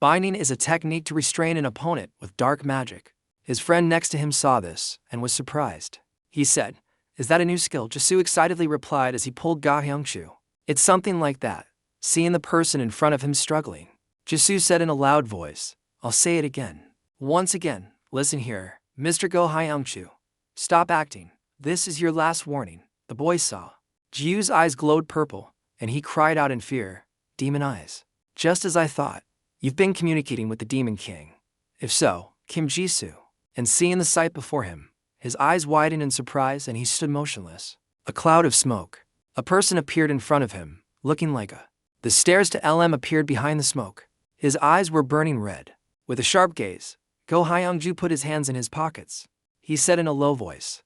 Binding is a technique to restrain an opponent with dark magic. His friend next to him saw this and was surprised. He said, "Is that a new skill?" Jisu excitedly replied as he pulled Ga Hyung-chu. "It's something like that." Seeing the person in front of him struggling, Jisu said in a loud voice, "I'll say it again. Once again, listen here, Mr. Go Hyung-chu. Stop acting. This is your last warning." The boy saw. Jiu's eyes glowed purple, and he cried out in fear, "Demon eyes. Just as I thought. You've been communicating with the Demon King. If so, Kim Jisoo." And seeing the sight before him, his eyes widened in surprise and he stood motionless. A cloud of smoke. A person appeared in front of him, looking like a. The stairs to LM appeared behind the smoke. His eyes were burning red. With a sharp gaze, Go Hyung-ju put his hands in his pockets. He said in a low voice,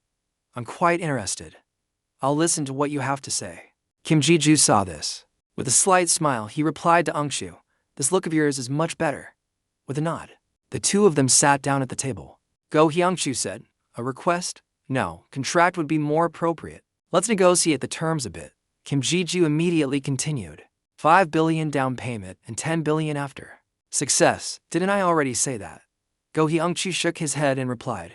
"I'm quite interested. I'll listen to what you have to say." Kim Ji-ju saw this. With a slight smile, he replied to Ung-shu, "This look of yours is much better." With a nod, the two of them sat down at the table. Go Hyung-chu said, "A request? No, contract would be more appropriate." Let's negotiate the terms a bit. Kim Ji-ju immediately continued. 5 billion down payment and 10 billion after. Success, didn't I already say that? Go Hyung-chu shook his head and replied.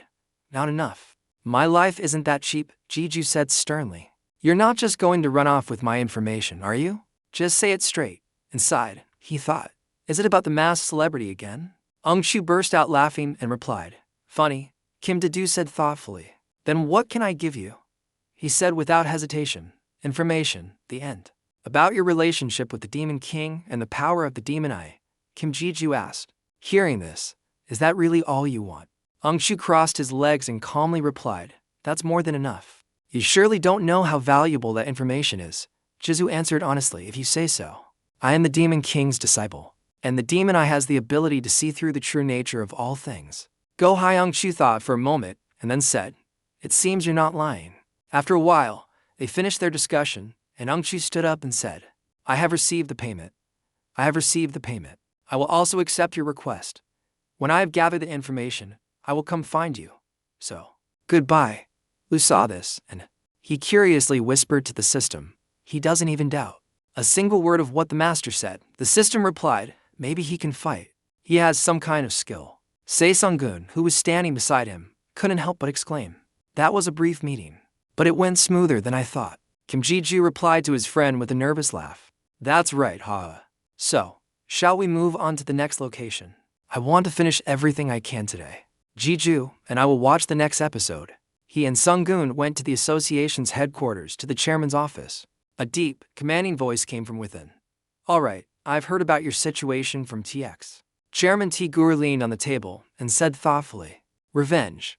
Not enough. My life isn't that cheap, Ji-ju said sternly. You're not just going to run off with my information, are you? Just say it straight. Inside, he thought. Is it about the masked celebrity again? Ung-chu burst out laughing and replied. Funny, Kim Ji-ju said thoughtfully. Then what can I give you? He said without hesitation. Information, the end. About your relationship with the Demon King and the power of the Demon Eye, Kim Ji-ju asked. Hearing this, is that really all you want? Ung-chu crossed his legs and calmly replied. That's more than enough. You surely don't know how valuable that information is, Ji-ju answered honestly. If you say so. I am the Demon King's disciple, and the Demon Eye has the ability to see through the true nature of all things. Go Hyung-chu thought for a moment and then said, It seems you're not lying. After a while, they finished their discussion, and Ung-chu stood up and said, I have received the payment. I have received the payment. I will also accept your request. When I have gathered the information, I will come find you. So, goodbye. Lu saw this, and he curiously whispered to the system. He doesn't even doubt a single word of what the master said. The system replied, maybe he can fight. He has some kind of skill. Se Sung-gun, who was standing beside him, couldn't help but exclaim. That was a brief meeting, but it went smoother than I thought. Kim Ji-ju replied to his friend with a nervous laugh. That's right, haha. So, shall we move on to the next location? I want to finish everything I can today. Ji-ju and I will watch the next episode. He and Sung-gun went to the association's headquarters to the chairman's office. A deep, commanding voice came from within. All right, I've heard about your situation from TX. Chairman T-gur leaned on the table and said thoughtfully, Revenge.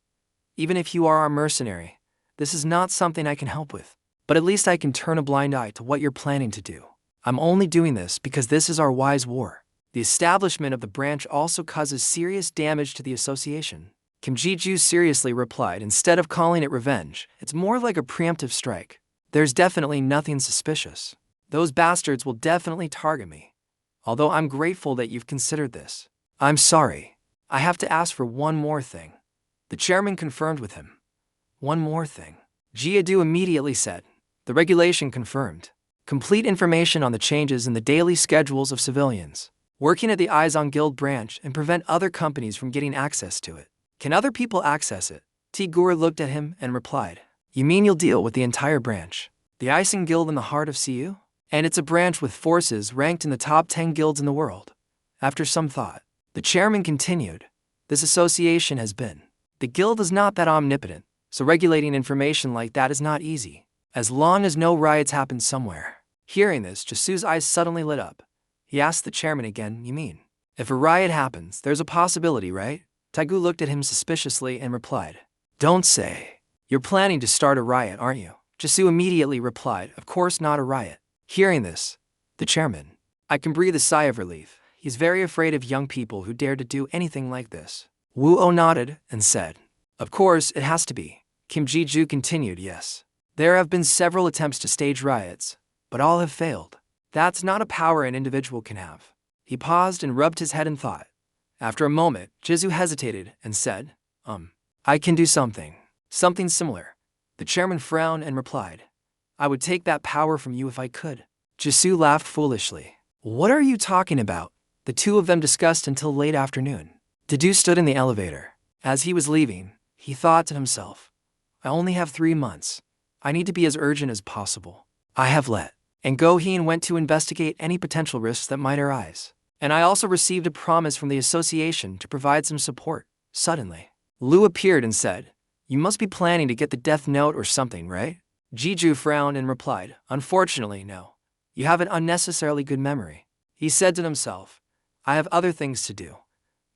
Even if you are our mercenary, this is not something I can help with. But at least I can turn a blind eye to what you're planning to do. I'm only doing this because this is our wise war. The establishment of the branch also causes serious damage to the association. Kim Ji-ju seriously replied, instead of calling it revenge, it's more like a preemptive strike. There's definitely nothing suspicious. Those bastards will definitely target me. Although I'm grateful that you've considered this. I'm sorry. I have to ask for one more thing. The chairman confirmed with him. One more thing. Ji-du immediately said. The regulation confirmed. Complete information on the changes in the daily schedules of civilians working at the Izon Guild branch and prevent other companies from getting access to it. Can other people access it? T-gur looked at him and replied. You mean you'll deal with the entire branch? The Izon Guild in the heart of CU? And it's a branch with forces ranked in the top 10 guilds in the world. After some thought, the chairman continued. This association has been. The guild is not that omnipotent, so regulating information like that is not easy. As long as no riots happen somewhere. Hearing this, Jisu's eyes suddenly lit up. He asked the chairman again, you mean? If a riot happens, there's a possibility, right? Taegu looked at him suspiciously and replied. Don't say. You're planning to start a riot, aren't you? Jisu immediately replied, of course not a riot. Hearing this, the chairman. I can breathe a sigh of relief. He's very afraid of young people who dare to do anything like this. Wu-oh nodded and said, of course, it has to be. Kim Ji-ju continued, yes. There have been several attempts to stage riots, but all have failed. That's not a power an individual can have. He paused and rubbed his head in thought. After a moment, Jisu hesitated and said, I can do something. Something similar. The chairman frowned and replied, I would take that power from you if I could. Jisu laughed foolishly. What are you talking about? The two of them discussed until late afternoon. Taegu stood in the elevator. As he was leaving, he thought to himself, I only have 3 months. I need to be as urgent as possible. I have let. And Go-heen went to investigate any potential risks that might arise. And I also received a promise from the association to provide some support. Suddenly, Lu appeared and said, You must be planning to get the death note or something, right? Ji-ju frowned and replied, Unfortunately, no. You have an unnecessarily good memory. He said to himself, I have other things to do.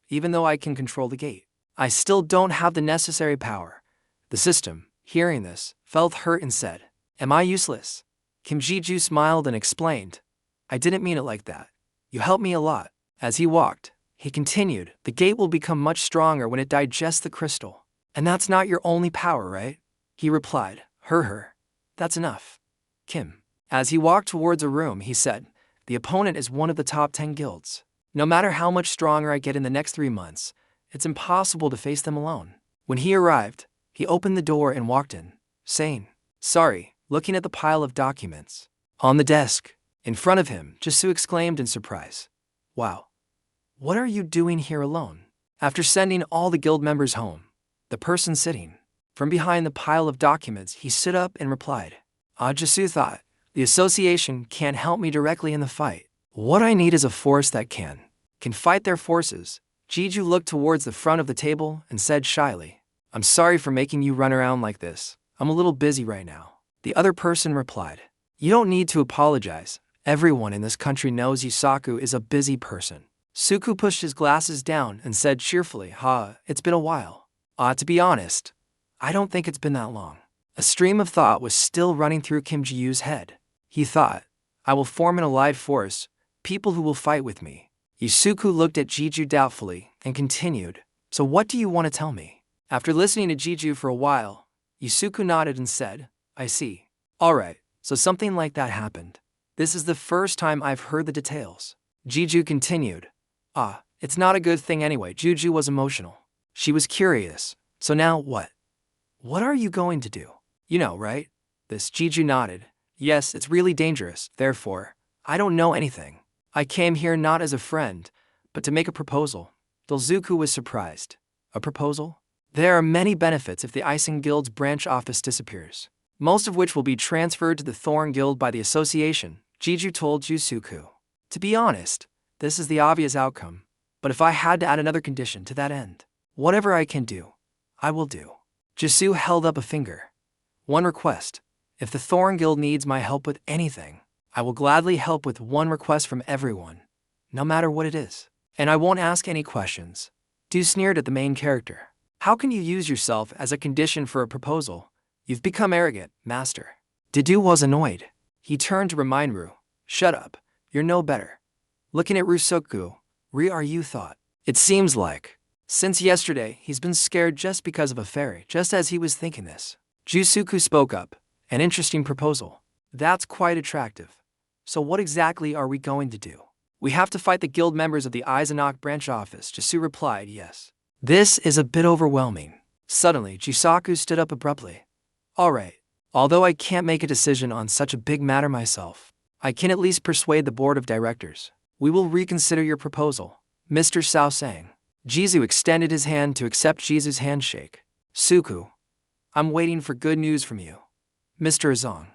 Even though I can control the gate, I still don't have the necessary power. The system, hearing this, felt hurt and said, Am I useless? Kim Ji-ju smiled and explained, I didn't mean it like that. You helped me a lot. As he walked, he continued, the gate will become much stronger when it digests the crystal. And that's not your only power, right? He replied, That's enough. Kim. As he walked towards a room, he said, The opponent is one of the top 10 guilds. No matter how much stronger I get in the next 3 months, it's impossible to face them alone. When he arrived, he opened the door and walked in, saying, Sorry, looking at the pile of documents. On the desk, in front of him, Jisoo exclaimed in surprise. Wow. What are you doing here alone? After sending all the guild members home, the person sitting from behind the pile of documents, he stood up and replied. Jisoo thought, the association can't help me directly in the fight. What I need is a force that can fight their forces. Jeju looked towards the front of the table and said shyly, I'm sorry for making you run around like this. I'm a little busy right now. The other person replied, You don't need to apologize. Everyone in this country knows Yusaku is a busy person. Suku pushed his glasses down and said cheerfully, it's been a while. To be honest, I don't think it's been that long. A stream of thought was still running through Kim Ji-Yu's head. He thought, I will form an allied force, people who will fight with me. Yusuku looked at Jeju doubtfully and continued, So what do you want to tell me? After listening to Jeju for a while, Yusuku nodded and said, I see. Alright, so something like that happened. This is the first time I've heard the details. Jeju continued, it's not a good thing anyway. Jeju was emotional. She was curious. So now what? What are you going to do? You know, right? This Jeju nodded. Yes, it's really dangerous. Therefore, I don't know anything. I came here not as a friend, but to make a proposal. Dolzuku was surprised. A proposal? There are many benefits if the Icing Guild's branch office disappears, most of which will be transferred to the Thorn Guild by the association, Jeju told Yusuku. To be honest, this is the obvious outcome, but if I had to add another condition to that end, whatever I can do, I will do. Jisoo held up a finger. One request. If the Thorn Guild needs my help with anything, I will gladly help with one request from everyone, no matter what it is. And I won't ask any questions. Du sneered at the main character. How can you use yourself as a condition for a proposal? You've become arrogant, master. Didu was annoyed. He turned to remind Ru. Shut up. You're no better. Looking at Rusoku, Ru thought. It seems like, since yesterday, he's been scared just because of a fairy. Just as he was thinking this, Jusuku spoke up. An interesting proposal. That's quite attractive. So what exactly are we going to do? We have to fight the guild members of the Izanok branch office, Jisu replied, yes. This is a bit overwhelming. Suddenly, Jisaku stood up abruptly. Alright, although I can't make a decision on such a big matter myself, I can at least persuade the board of directors. We will reconsider your proposal, Mr. Sao sang. Jizu extended his hand to accept Jizu's handshake. Suku, I'm waiting for good news from you. Mr. Azong.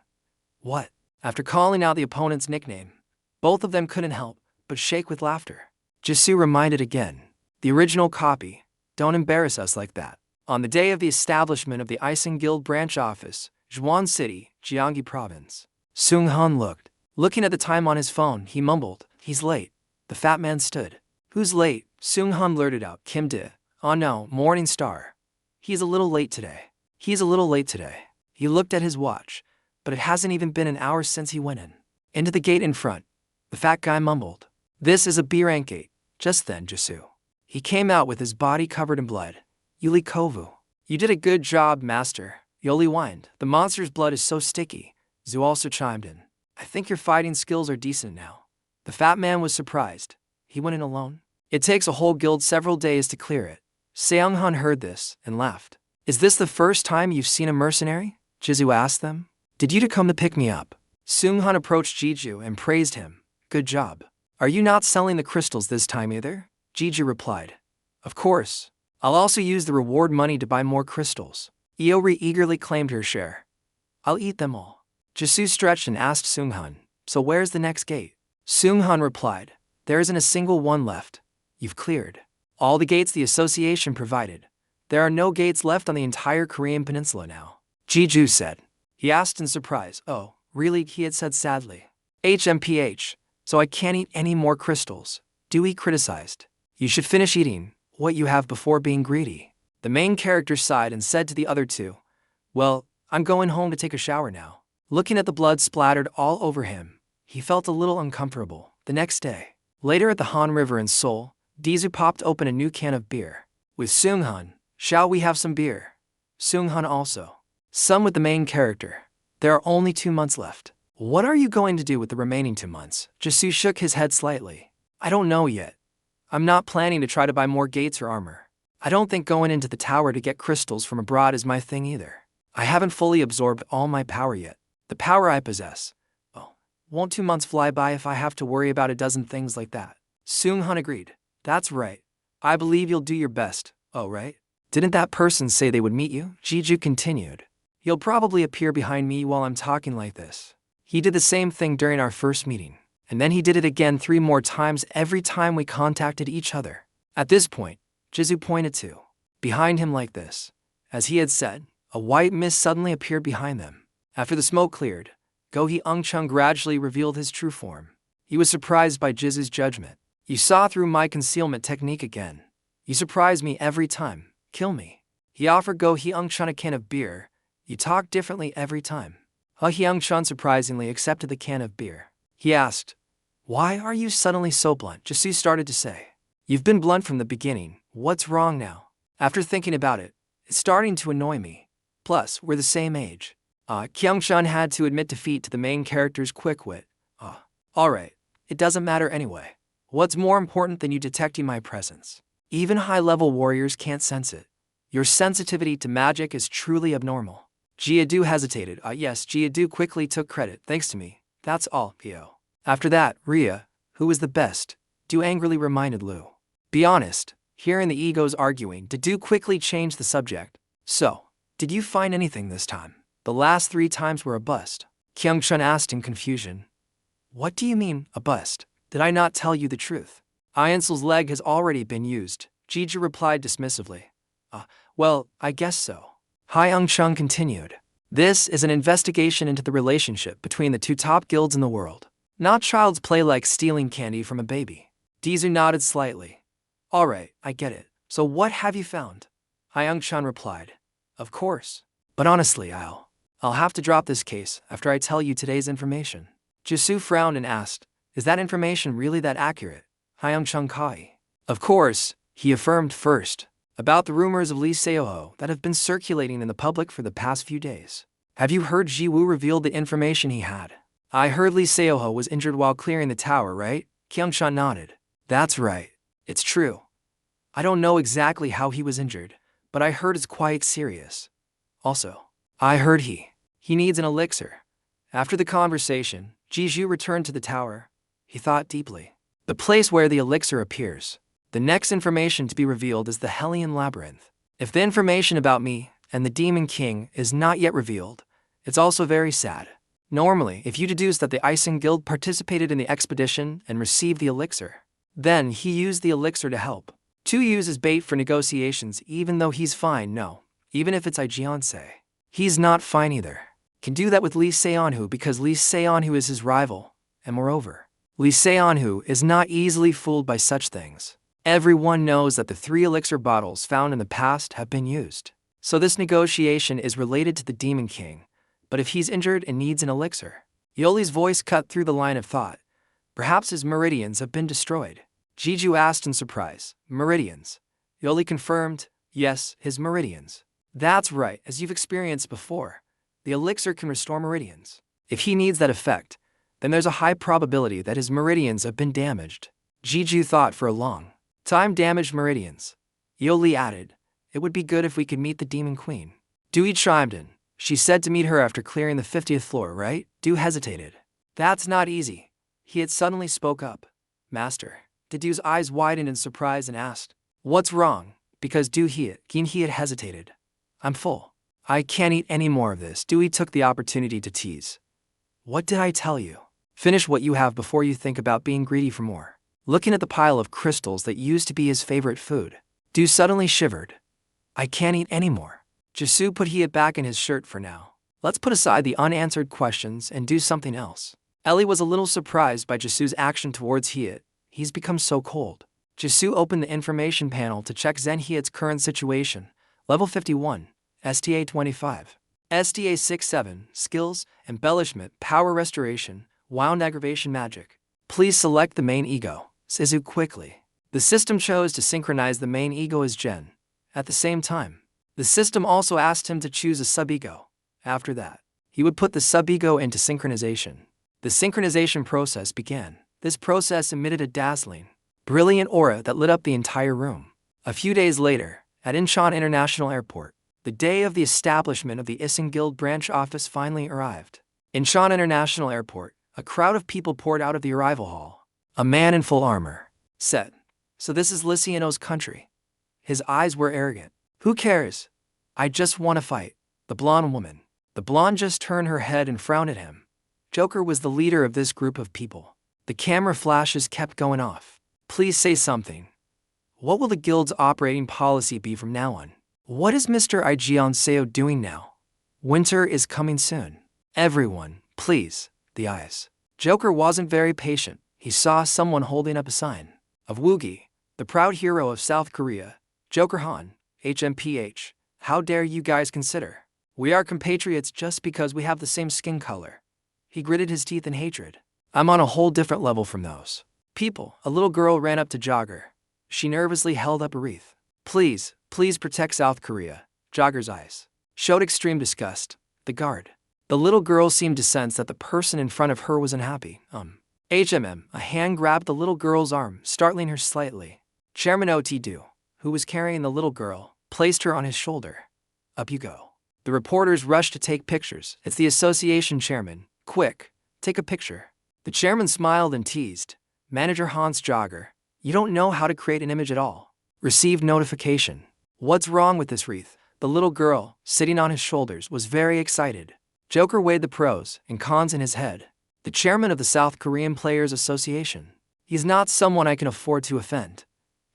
What? After calling out the opponent's nickname, both of them couldn't help but shake with laughter. Jisu reminded again, the original copy, don't embarrass us like that. On the day of the establishment of the Icing Guild branch office, Zhuan City, Jiangxi Province. Sung Han looked. Looking at the time on his phone, he mumbled, he's late. The fat man stood. Who's late? Sung Han blurted out, Kim De. Oh no, Morning Star. He's a little late today. He's a little late today. He looked at his watch, but it hasn't even been an hour since he went in. Into the gate in front. The fat guy mumbled. This is a B-rank gate. Just then, Jisu. He came out with his body covered in blood. Yuli Kovu. You did a good job, master. Yoli whined. The monster's blood is so sticky. Zhu also chimed in. I think your fighting skills are decent now. The fat man was surprised. He went in alone. It takes a whole guild several days to clear it. Seong Han heard this and laughed. Is this the first time you've seen a mercenary? Jizu asked them. Did you come to pick me up? Sung Han approached Jeju and praised him. Good job. Are you not selling the crystals this time either? Jeju replied. Of course. I'll also use the reward money to buy more crystals. Iori eagerly claimed her share. I'll eat them all. Jisu stretched and asked Sung Han. So where's the next gate? Sung Han replied. There isn't a single one left. You've cleared all the gates the association provided. There are no gates left on the entire Korean peninsula now. Jeju said. He asked in surprise. Oh, really? He had said sadly. HMPH. So I can't eat any more crystals. Dewey criticized. You should finish eating what you have before being greedy. The main character sighed and said to the other two, well, I'm going home to take a shower now. Looking at the blood splattered all over him, he felt a little uncomfortable. The next day, later at the Han River in Seoul, Dizu popped open a new can of beer. With Sung Han, shall we have some beer? Sung Han also. Some with the main character. There are only 2 months left. What are you going to do with the remaining 2 months? Jisu shook his head slightly. I don't know yet. I'm not planning to try to buy more gates or armor. I don't think going into the tower to get crystals from abroad is my thing either. I haven't fully absorbed all my power yet. The power I possess. Oh, won't 2 months fly by if I have to worry about a dozen things like that? Seung-hun agreed. That's right. I believe you'll do your best. Oh, right? Didn't that person say they would meet you? Jeju continued. You'll probably appear behind me while I'm talking like this. He did the same thing during our first meeting, and then he did it again 3 more times every time we contacted each other. At this point, Jeju pointed to behind him like this. As he had said, a white mist suddenly appeared behind them. After the smoke cleared, Go Hee-ung-chung gradually revealed his true form. He was surprised by Jizu's judgment. You saw through my concealment technique again. You surprise me every time. Kill me. He offered Go Hee-ung-chun a can of beer. You talk differently every time. Hee-ung-chun surprisingly accepted the can of beer. He asked, why are you suddenly so blunt? Jisu started to say. You've been blunt from the beginning. What's wrong now? After thinking about it, it's starting to annoy me. Plus, we're the same age. Kyung-chun had to admit defeat to the main character's quick wit. Alright, it doesn't matter anyway. What's more important than you detecting my presence? Even high-level warriors can't sense it. Your sensitivity to magic is truly abnormal. Jia-do hesitated. Yes, Jia-do quickly took credit. Thanks to me. That's all, Pio. After that, Rhea, who was the best, Do angrily reminded Lu. Be honest. Hearing the egos arguing, Do quickly changed the subject. So, did you find anything this time? The last 3 times were a bust. Kyung-chun asked in confusion. What do you mean, a bust? Did I not tell you the truth? Iansel's leg has already been used, Jeju replied dismissively. Well, I guess so. Hyeong-chung continued. This is an investigation into the relationship between the 2 top guilds in the world. Not child's play like stealing candy from a baby. Dizu nodded slightly. Alright, I get it. So what have you found? Hyeong-chun replied. Of course. But honestly, I'll have to drop this case after I tell you today's information. Jisu frowned and asked, is that information really that accurate? Hyeong-chung kai. Of course, he affirmed first. About the rumors of Lee Seoho that have been circulating in the public for the past few days. Have you heard Ji Woo revealed the information he had? I heard Lee Seoho was injured while clearing the tower, right? Kyung-chun nodded. That's right. It's true. I don't know exactly how he was injured, but I heard it's quite serious. Also, I heard he needs an elixir. After the conversation, Ji-ju returned to the tower. He thought deeply. The place where the elixir appears. The next information to be revealed is the Hellion Labyrinth. If the information about me and the Demon King is not yet revealed, it's also very sad. Normally, if you deduce that the Icing Guild participated in the expedition and received the elixir, then he used the elixir to help. To use as bait for negotiations even though he's fine, no. Even if it's Ijeonse. He's not fine either. Can do that with Lee Seonhu because Lee Seonhu is his rival, and moreover, Lee Seonhu is not easily fooled by such things. Everyone knows that the 3 elixir bottles found in the past have been used. So this negotiation is related to the Demon King, but if he's injured and needs an elixir. Yoli's voice cut through the line of thought. Perhaps his meridians have been destroyed. Jeju asked in surprise. Meridians? Yoli confirmed, yes, his meridians. That's right, as you've experienced before. The elixir can restore meridians. If he needs that effect, then there's a high probability that his meridians have been damaged. Jeju thought for a long time. Damaged meridians. Yoli added, it would be good if we could meet the Demon Queen. Dewey chimed in. She said to meet her after clearing the 50th floor, right? Du hesitated. That's not easy. He had suddenly spoke up. Master. Du's eyes widened in surprise and asked, what's wrong? Because Gin had hesitated. I'm full. I can't eat any more of this. Dewey took the opportunity to tease. What did I tell you? Finish what you have before you think about being greedy for more. Looking at the pile of crystals that used to be his favorite food, Du suddenly shivered. I can't eat any more. Jisu put it back in his shirt for now. Let's put aside the unanswered questions and do something else. Ellie was a little surprised by Jisu's action towards Hiet. He's become so cold. Jisu opened the information panel to check Zen Hiet's current situation. Level 51, STA 25. STA 67, Skills, Embellishment, Power Restoration, Wound Aggravation Magic. Please select the main ego. Sizu quickly. The system chose to synchronize the main ego as Jen. At the same time, the system also asked him to choose a sub-ego. After that, he would put the sub-ego into synchronization. The synchronization process began. This process emitted a dazzling, brilliant aura that lit up the entire room. A few days later, at Incheon International Airport, the day of the establishment of the Issing Guild branch office finally arrived. Incheon International Airport, a crowd of people poured out of the arrival hall. A man in full armor said, "So this is Lyciano's country." His eyes were arrogant. "Who cares? I just want to fight." The blonde woman. The blonde just turned her head and frowned at him. Joker was the leader of this group of people. The camera flashes kept going off. "Please say something. What will the guild's operating policy be from now on? What is Mr. Ijeon Seo doing now? Winter is coming soon. Everyone, please." The eyes. Joker wasn't very patient. He saw someone holding up a sign of Woogie, the proud hero of South Korea. "Joker Han, HMPH, how dare you guys consider we are compatriots just because we have the same skin color?" He gritted his teeth in hatred. "I'm on a whole different level from those people." A little girl ran up to Jogger. She nervously held up a wreath. Please protect South Korea." Jogger's eyes showed extreme disgust. The guard. The little girl seemed to sense that the person in front of her was unhappy. A hand grabbed the little girl's arm, startling her slightly. Chairman Ot-do, who was carrying the little girl, placed her on his shoulder. "Up you go." The reporters rushed to take pictures. "It's the association chairman. Quick, take a picture." The chairman smiled and teased. "Manager Hans Jogger, you don't know how to create an image at all." Received notification. "What's wrong with this wreath?" The little girl, sitting on his shoulders, was very excited. Joker weighed the pros and cons in his head. The chairman of the South Korean Players Association. He's not someone I can afford to offend.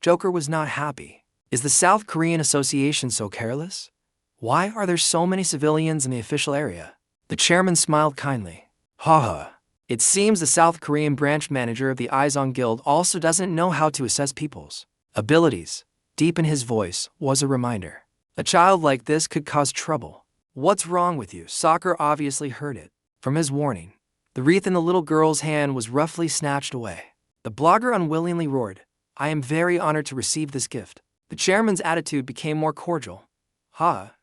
Joker was not happy. Is the South Korean Association so careless? Why are there so many civilians in the official area? The chairman smiled kindly. Haha. It seems the South Korean branch manager of the Izon Guild also doesn't know how to assess people's abilities. Deep in his voice was a reminder. A child like this could cause trouble. "What's wrong with you?" Soccer obviously heard it. From his warning, the wreath in the little girl's hand was roughly snatched away. The blogger unwillingly roared, "I am very honored to receive this gift." The chairman's attitude became more cordial.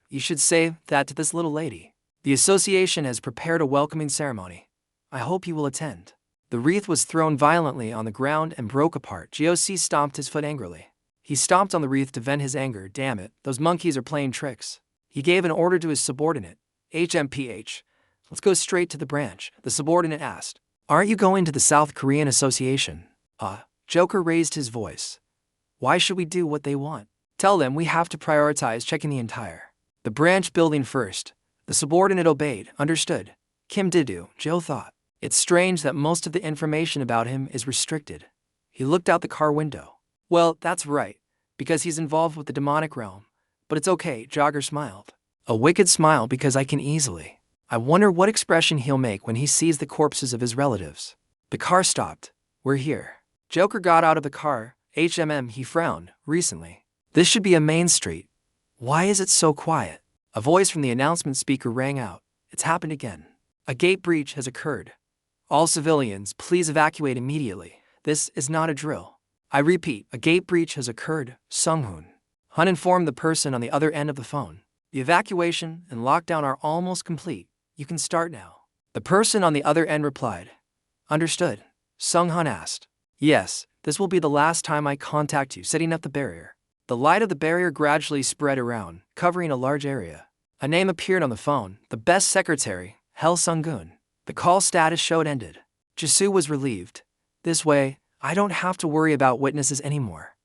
You should say that to this little lady. The association has prepared a welcoming ceremony. I hope you will attend." The wreath was thrown violently on the ground and broke apart. GOC stomped his foot angrily. He stomped on the wreath to vent his anger. "Damn it, those monkeys are playing tricks." He gave an order to his subordinate. "HMPH, let's go straight to the branch." The subordinate asked, "Aren't you going to the South Korean Association?" Joker raised his voice. "Why should we do what they want? Tell them we have to prioritize checking the branch building first." The subordinate obeyed. "Understood." Kim Didu, Joe thought. It's strange that most of the information about him is restricted. He looked out the car window. "Well, that's right, because he's involved with the demonic realm. But it's okay," Jogger smiled. "A wicked smile because I can easily. I wonder what expression he'll make when he sees the corpses of his relatives." The car stopped. "We're here." Joker got out of the car. He frowned. "Recently. This should be a main street. Why is it so quiet?" A voice from the announcement speaker rang out. "It's happened again. A gate breach has occurred. All civilians, please evacuate immediately. This is not a drill. I repeat, a gate breach has occurred." Sung-hoon Hun informed the person on the other end of the phone. "The evacuation and lockdown are almost complete. You can start now." The person on the other end replied. "Understood." Sung-hun asked, "Yes, this will be the last time I contact you." Setting up the barrier. The light of the barrier gradually spread around, covering a large area. A name appeared on the phone. The best secretary, Hel Sung-gun. The call status showed ended. Jisoo was relieved. "This way, I don't have to worry about witnesses anymore."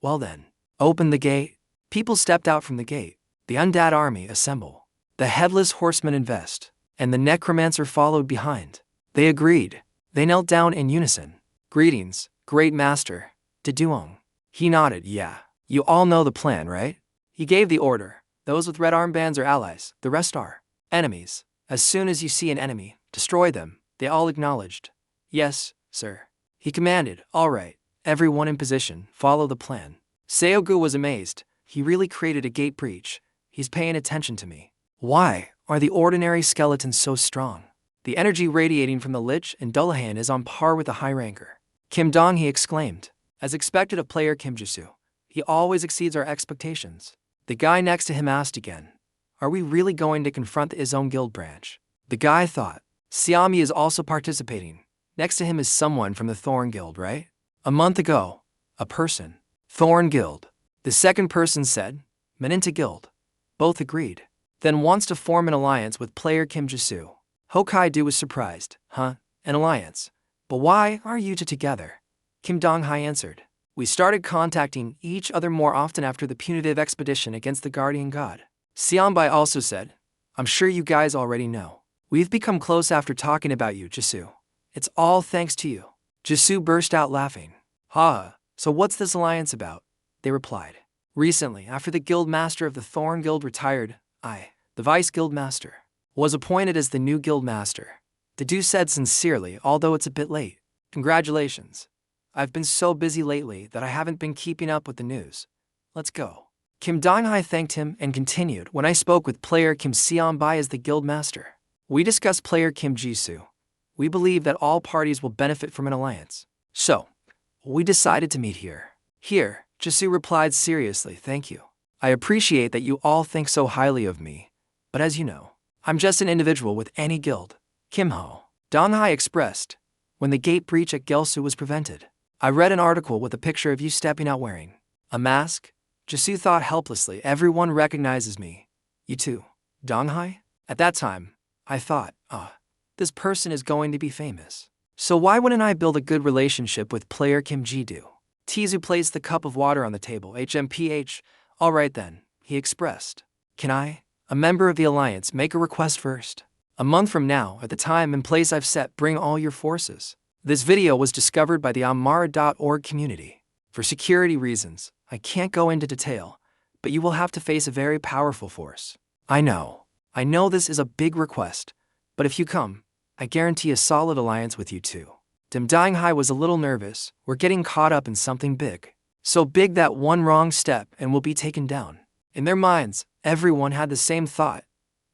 "Well then, open the gate." People stepped out from the gate. The undead army assemble. The headless horseman invest, and the necromancer followed behind. They agreed. They knelt down in unison. "Greetings, great master." Deduong. He nodded. "Yeah. You all know the plan, right?" He gave the order. "Those with red armbands are allies, the rest are enemies. As soon as you see an enemy, destroy them." They all acknowledged. "Yes, sir." He commanded. "All right, everyone in position, follow the plan." Seogu was amazed. He really created a gate breach. He's paying attention to me. Why are the ordinary skeletons so strong? The energy radiating from the Lich and Dullahan is on par with a high ranker. Kim Dong-hee exclaimed. As expected of player Kim Jisoo, he always exceeds our expectations. The guy next to him asked again, "Are we really going to confront the Izon Guild branch?" The guy thought. Xiaomi is also participating. Next to him is someone from the Thorn Guild, right? A month ago, a person. Thorn Guild. The second person said, Maninta Guild. Both agreed. Then wants to form an alliance with player Kim Jisoo. Hokkaido was surprised. Huh? An alliance? But why are you two together? Kim Dong-hai answered. We started contacting each other more often after the punitive expedition against the guardian god. Xianbai also said, I'm sure you guys already know. We've become close after talking about you, Jisoo. It's all thanks to you. Jisoo burst out laughing. Ha, so what's this alliance about? They replied. Recently, after the guild master of the Thorn Guild retired, I, the vice guild master, was appointed as the new guild master. Dedu said sincerely, although it's a bit late. Congratulations. I've been so busy lately that I haven't been keeping up with the news. Let's go. Kim Dong-hai thanked him and continued, when I spoke with player Kim Seon-bai as the guild master. We discussed player Kim Jisoo. We believe that all parties will benefit from an alliance. So, we decided to meet here. Here, Jisoo replied seriously, thank you. I appreciate that you all think so highly of me, but as you know, I'm just an individual with any guild. Kim Ho. Dong-hai expressed, when the gate breach at Gelsu was prevented. I read an article with a picture of you stepping out wearing a mask. Jisoo thought helplessly, everyone recognizes me. You too, Dong-hai? At that time, I thought, this person is going to be famous. So why wouldn't I build a good relationship with player Kim Ji-do? Tizu placed the cup of water on the table. HMPH. All right then, he expressed. Can I, a member of the alliance, make a request first? A month from now, at the time and place I've set, bring all your forces. This video was discovered by the Amara.org community. For security reasons, I can't go into detail, but you will have to face a very powerful force. I know this is a big request, but if you come, I guarantee a solid alliance with you too. Dim Dong-hai was a little nervous. We're getting caught up in something big. So big that one wrong step and we'll be taken down. In their minds, everyone had the same thought.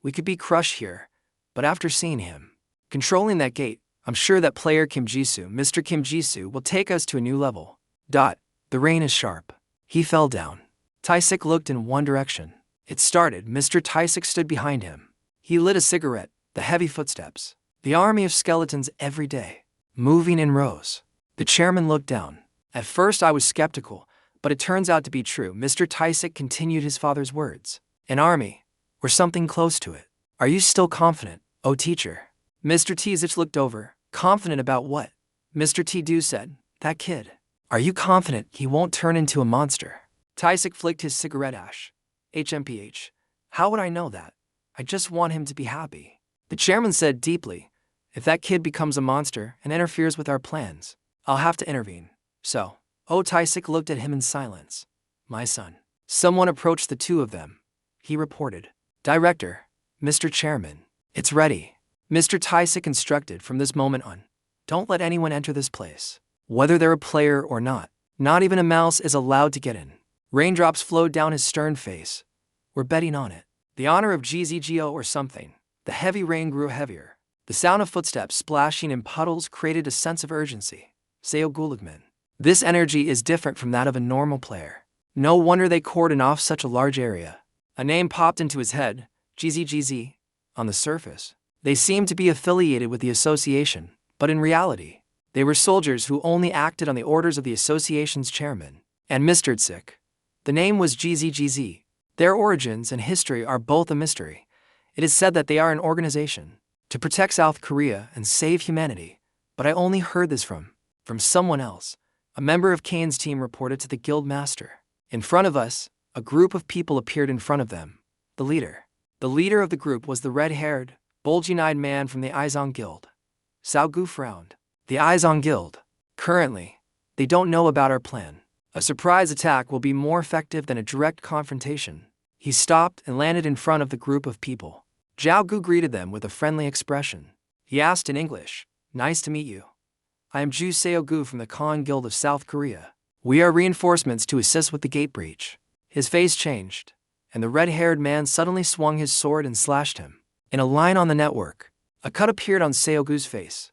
We could be crushed here, but after seeing him controlling that gate, I'm sure that player Kim Jisoo, Mr. Kim Jisoo, will take us to a new level. The rain is sharp. He fell down. Taisik looked in one direction. It started. Mr. Taisik stood behind him. He lit a cigarette. The heavy footsteps. The army of skeletons every day, moving in rows. The chairman looked down. At first I was skeptical, but it turns out to be true. Mr. Taisik continued his father's words. An army, or something close to it. Are you still confident, oh teacher? Mr. Tizich looked over. Confident about what? Mr. Tidu said, that kid. Are you confident he won't turn into a monster? Taisik flicked his cigarette ash. HMPH. How would I know that? I just want him to be happy. The chairman said deeply, if that kid becomes a monster and interferes with our plans, I'll have to intervene. So, Taisik looked at him in silence. My son. Someone approached the two of them. He reported. Director, Mr. Chairman, it's ready. Mr. Taisik instructed from this moment on. Don't let anyone enter this place. Whether they're a player or not. Not even a mouse is allowed to get in. Raindrops flowed down his stern face. We're betting on it. The honor of GZGO or something. The heavy rain grew heavier. The sound of footsteps splashing in puddles created a sense of urgency. Seo Gulagman. This energy is different from that of a normal player. No wonder they cordon off such a large area. A name popped into his head, GZGZ. On the surface, they seemed to be affiliated with the association, but in reality, they were soldiers who only acted on the orders of the association's chairman, and Mr. Tsik. The name was GZGZ. Their origins and history are both a mystery. It is said that they are an organization to protect South Korea and save humanity, but I only heard this from someone else. A member of Kane's team reported to the guild master. In front of us, a group of people appeared in front of them. The leader of the group was the red-haired, bulging-eyed man from the Izong Guild. Sao Gu frowned. The Izong Guild. Currently, they don't know about our plan. A surprise attack will be more effective than a direct confrontation. He stopped and landed in front of the group of people. Zhao Gu greeted them with a friendly expression. He asked in English, nice to meet you. I am Ju Seo Gu from the Khan Guild of South Korea. We are reinforcements to assist with the gate breach. His face changed, and the red-haired man suddenly swung his sword and slashed him. In a line on the network, a cut appeared on Seo Gu's face.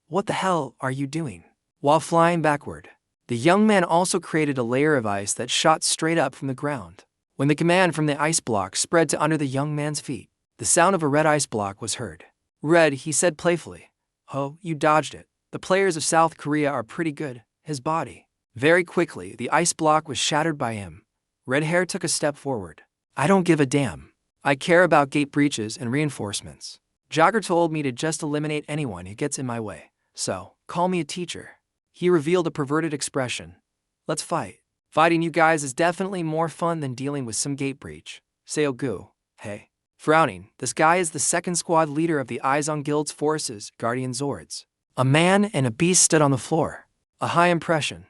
What the hell are you doing? While flying backward, the young man also created a layer of ice that shot straight up from the ground. When the command from the ice block spread to under the young man's feet, the sound of a red ice block was heard. Red, he said playfully. Oh, you dodged it. The players of South Korea are pretty good. His body. Very quickly, the ice block was shattered by him. Red Hair took a step forward. I don't give a damn. I care about gate breaches and reinforcements. Jogger told me to just eliminate anyone who gets in my way, so call me a teacher. He revealed a perverted expression. Let's fight. Fighting you guys is definitely more fun than dealing with some gate breach. Seogu, hey. Frowning, this guy is the second squad leader of the Izong Guild's forces, Guardian Zords. A man and a beast stood on the floor. A high impression.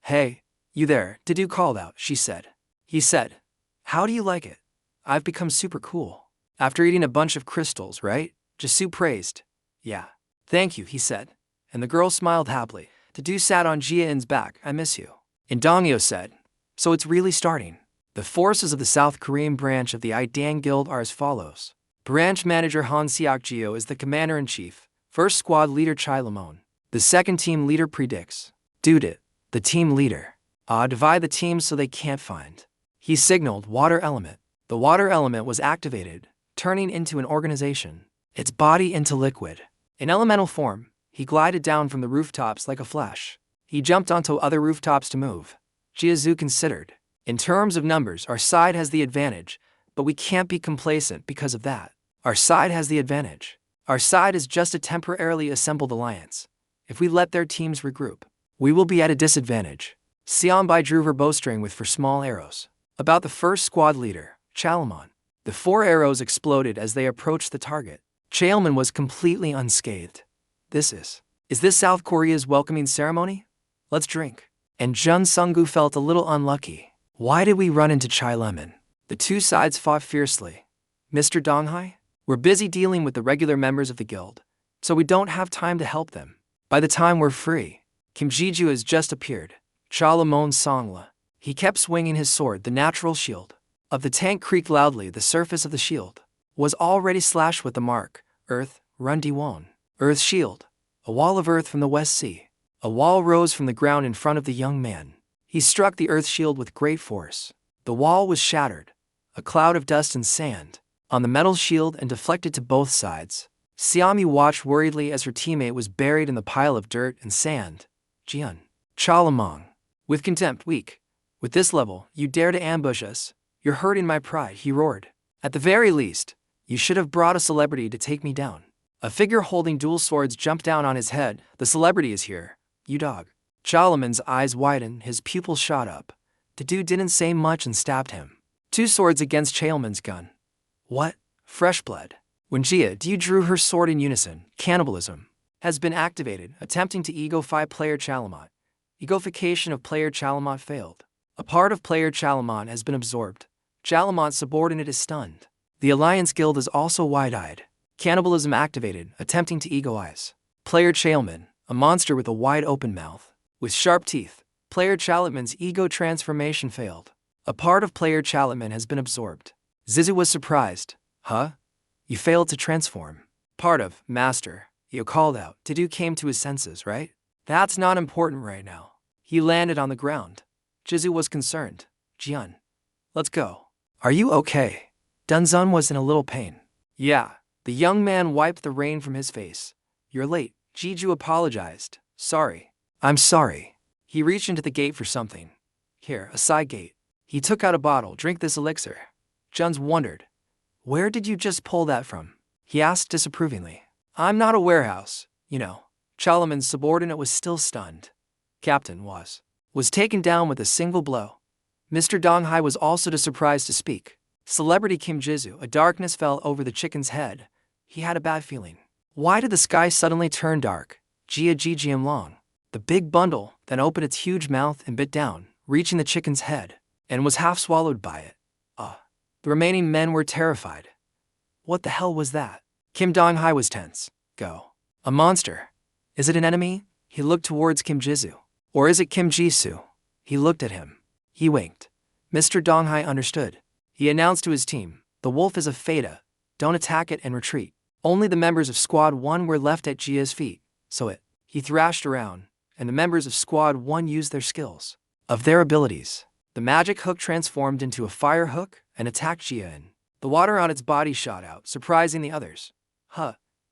Hey, you there, Didu called out, she said. He said, how do you like it? I've become super cool. After eating a bunch of crystals, right? Jisoo praised. Yeah. Thank you, he said. And the girl smiled happily. Didu sat on Jia-in's back. I miss you. And Dongyo said, so it's really starting. The forces of the South Korean branch of the Idang Guild are as follows. Branch Manager Han Seok-jio is the Commander-in-Chief. First Squad Leader Chai Lamon. The second team leader predicts. Dude, the team leader. Divide the teams so they can't find. He signaled Water Element. The Water Element was activated, turning into an organization. Its body into liquid. In elemental form, he glided down from the rooftops like a flash. He jumped onto other rooftops to move. Jiazu considered. In terms of numbers, our side has the advantage, but we can't be complacent because of that. Our side has the advantage. Our side is just a temporarily assembled alliance. If we let their teams regroup, we will be at a disadvantage. Xianbai drew her bowstring with 4 small arrows. About the first squad leader, Chalamon. The 4 arrows exploded as they approached the target. Chalamon was completely unscathed. Is this South Korea's welcoming ceremony? Let's drink. And Jun Sunggu felt a little unlucky. Why did we run into Chai Lemon? The two sides fought fiercely. Mr. Donghai? We're busy dealing with the regular members of the guild, so we don't have time to help them. By the time we're free, Kim Jiju has just appeared. Chalamon Songla. He kept swinging his sword, the natural shield of the tank creaked loudly. The surface of the shield was already slashed with the mark, Earth, Rundiwon. Earth shield. A wall of earth from the West Sea. A wall rose from the ground in front of the young man. He struck the earth shield with great force. The wall was shattered. A cloud of dust and sand on the metal shield and deflected to both sides. Xiaomi watched worriedly as her teammate was buried in the pile of dirt and sand. Jian. Chalamong. With contempt, weak. With this level, you dare to ambush us? You're hurting my pride, he roared. At the very least, you should have brought a celebrity to take me down. A figure holding dual swords jumped down on his head. The celebrity is here. You dog. Chalamon's eyes widened, his pupils shot up. The dude didn't say much and stabbed him. 2 swords against Chalamon's gun. What? Fresh blood. When Jia Du drew her sword in unison, cannibalism has been activated, attempting to ego-fy player Chalamont. Egofication of player Chalamont failed. A part of player Chalamont has been absorbed. Chalamont's subordinate is stunned. The Alliance Guild is also wide-eyed. Cannibalism activated, attempting to ego-eyes. Player Chalamon, a monster with a wide-open mouth. With sharp teeth, player Chalamond's ego transformation failed. A part of player Chalamon has been absorbed. Zizu was surprised. Huh? You failed to transform. Part of, Master, you called out. Didu came to his senses, right? That's not important right now. He landed on the ground. Jizu was concerned. Jian. Let's go. Are you okay? Dunzun was in a little pain. Yeah. The young man wiped the rain from his face. You're late. Jiju apologized. Sorry. I'm sorry. He reached into the gate for something. Here, a side gate. He took out a bottle. Drink this elixir. Juns wondered. Where did you just pull that from? He asked disapprovingly. I'm not a warehouse, you know. Chalamon's subordinate was still stunned. Captain was taken down with a single blow. Mr. Donghai was also too surprised to speak. Celebrity Kim Jizu, a darkness fell over the chicken's head. He had a bad feeling. Why did the sky suddenly turn dark? Jia Jijiam Long. The big bundle then opened its huge mouth and bit down, reaching the chicken's head, and was half swallowed by it. The remaining men were terrified. What the hell was that? Kim Donghai was tense. Go. A monster. Is it an enemy? He looked towards Kim Jizu. Or is it Kim Jisoo? He looked at him. He winked. Mr. Donghai understood. He announced to his team, the wolf is a Feta. Don't attack it and retreat. Only the members of Squad 1 were left at Jia's feet, so he thrashed around, and the members of Squad 1 used their skills. Of their abilities, the magic hook transformed into a fire hook and attacked Jia. The water on its body shot out, surprising the others.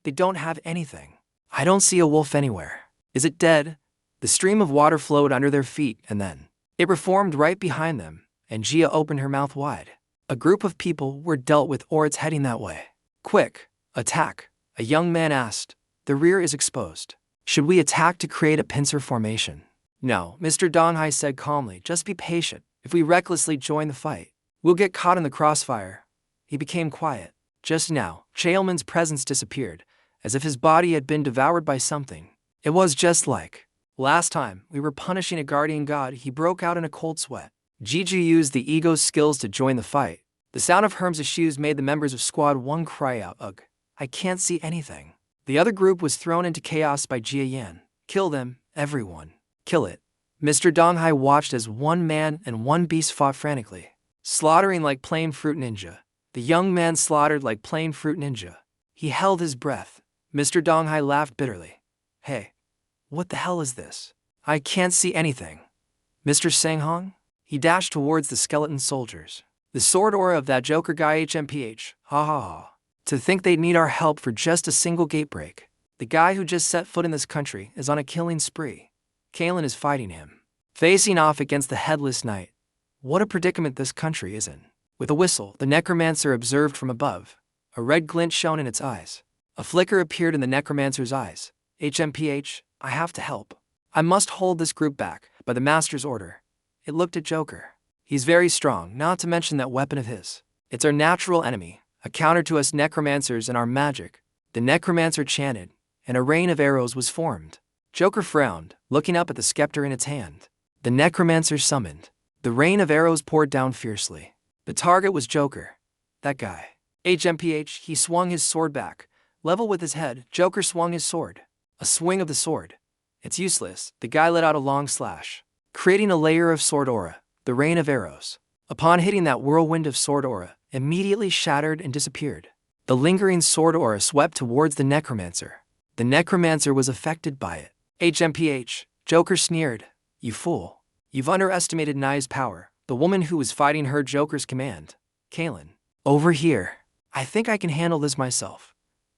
They don't have anything. I don't see a wolf anywhere. Is it dead? The stream of water flowed under their feet, and then it reformed right behind them, and Jia opened her mouth wide. A group of people were dealt with, or it's heading that way. Quick, attack. A young man asked. The rear is exposed. Should we attack to create a pincer formation? No, Mr. Donghai said calmly. Just be patient. If we recklessly join the fight, we'll get caught in the crossfire. He became quiet. Just now, Chaelman's presence disappeared, as if his body had been devoured by something. It was just like last time we were punishing a guardian god. He broke out in a cold sweat. Jiju used the ego's skills to join the fight. The sound of Herm's shoes made the members of Squad 1 cry out, ugh, I can't see anything. The other group was thrown into chaos by Jia Yan. Kill them, everyone. Kill it. Mr. Donghai watched as one man and one beast fought frantically, slaughtering like plain fruit ninja. The young man slaughtered like plain fruit ninja. He held his breath. Mr. Donghai laughed bitterly. Hey, what the hell is this? I can't see anything. Mr. Sanghong? He dashed towards the skeleton soldiers. The sword aura of that Joker guy HMPH. Ha ha ha. To think they'd need our help for just a single gate break. The guy who just set foot in this country is on a killing spree. Talon is fighting him, facing off against the Headless Knight. What a predicament this country is in. With a whistle, the necromancer observed from above. A red glint shone in its eyes. A flicker appeared in the necromancer's eyes. HMPH, I have to help. I must hold this group back, by the master's order. It looked at Joker. He's very strong, not to mention that weapon of his. It's our natural enemy, a counter to us necromancers and our magic. The necromancer chanted, and a rain of arrows was formed. Joker frowned, looking up at the scepter in its hand. The necromancer summoned. The rain of arrows poured down fiercely. The target was Joker. That guy. HMPH, he swung his sword back. Level with his head, Joker swung his sword. A swing of the sword. It's useless. The guy let out a long slash, creating a layer of sword aura. The rain of arrows, upon hitting that whirlwind of sword aura, immediately shattered and disappeared. The lingering sword aura swept towards the necromancer. The necromancer was affected by it. HMPH, Joker sneered. You fool. You've underestimated Nai's power. The woman who was fighting heard Joker's command. Talon, over here. I think I can handle this myself.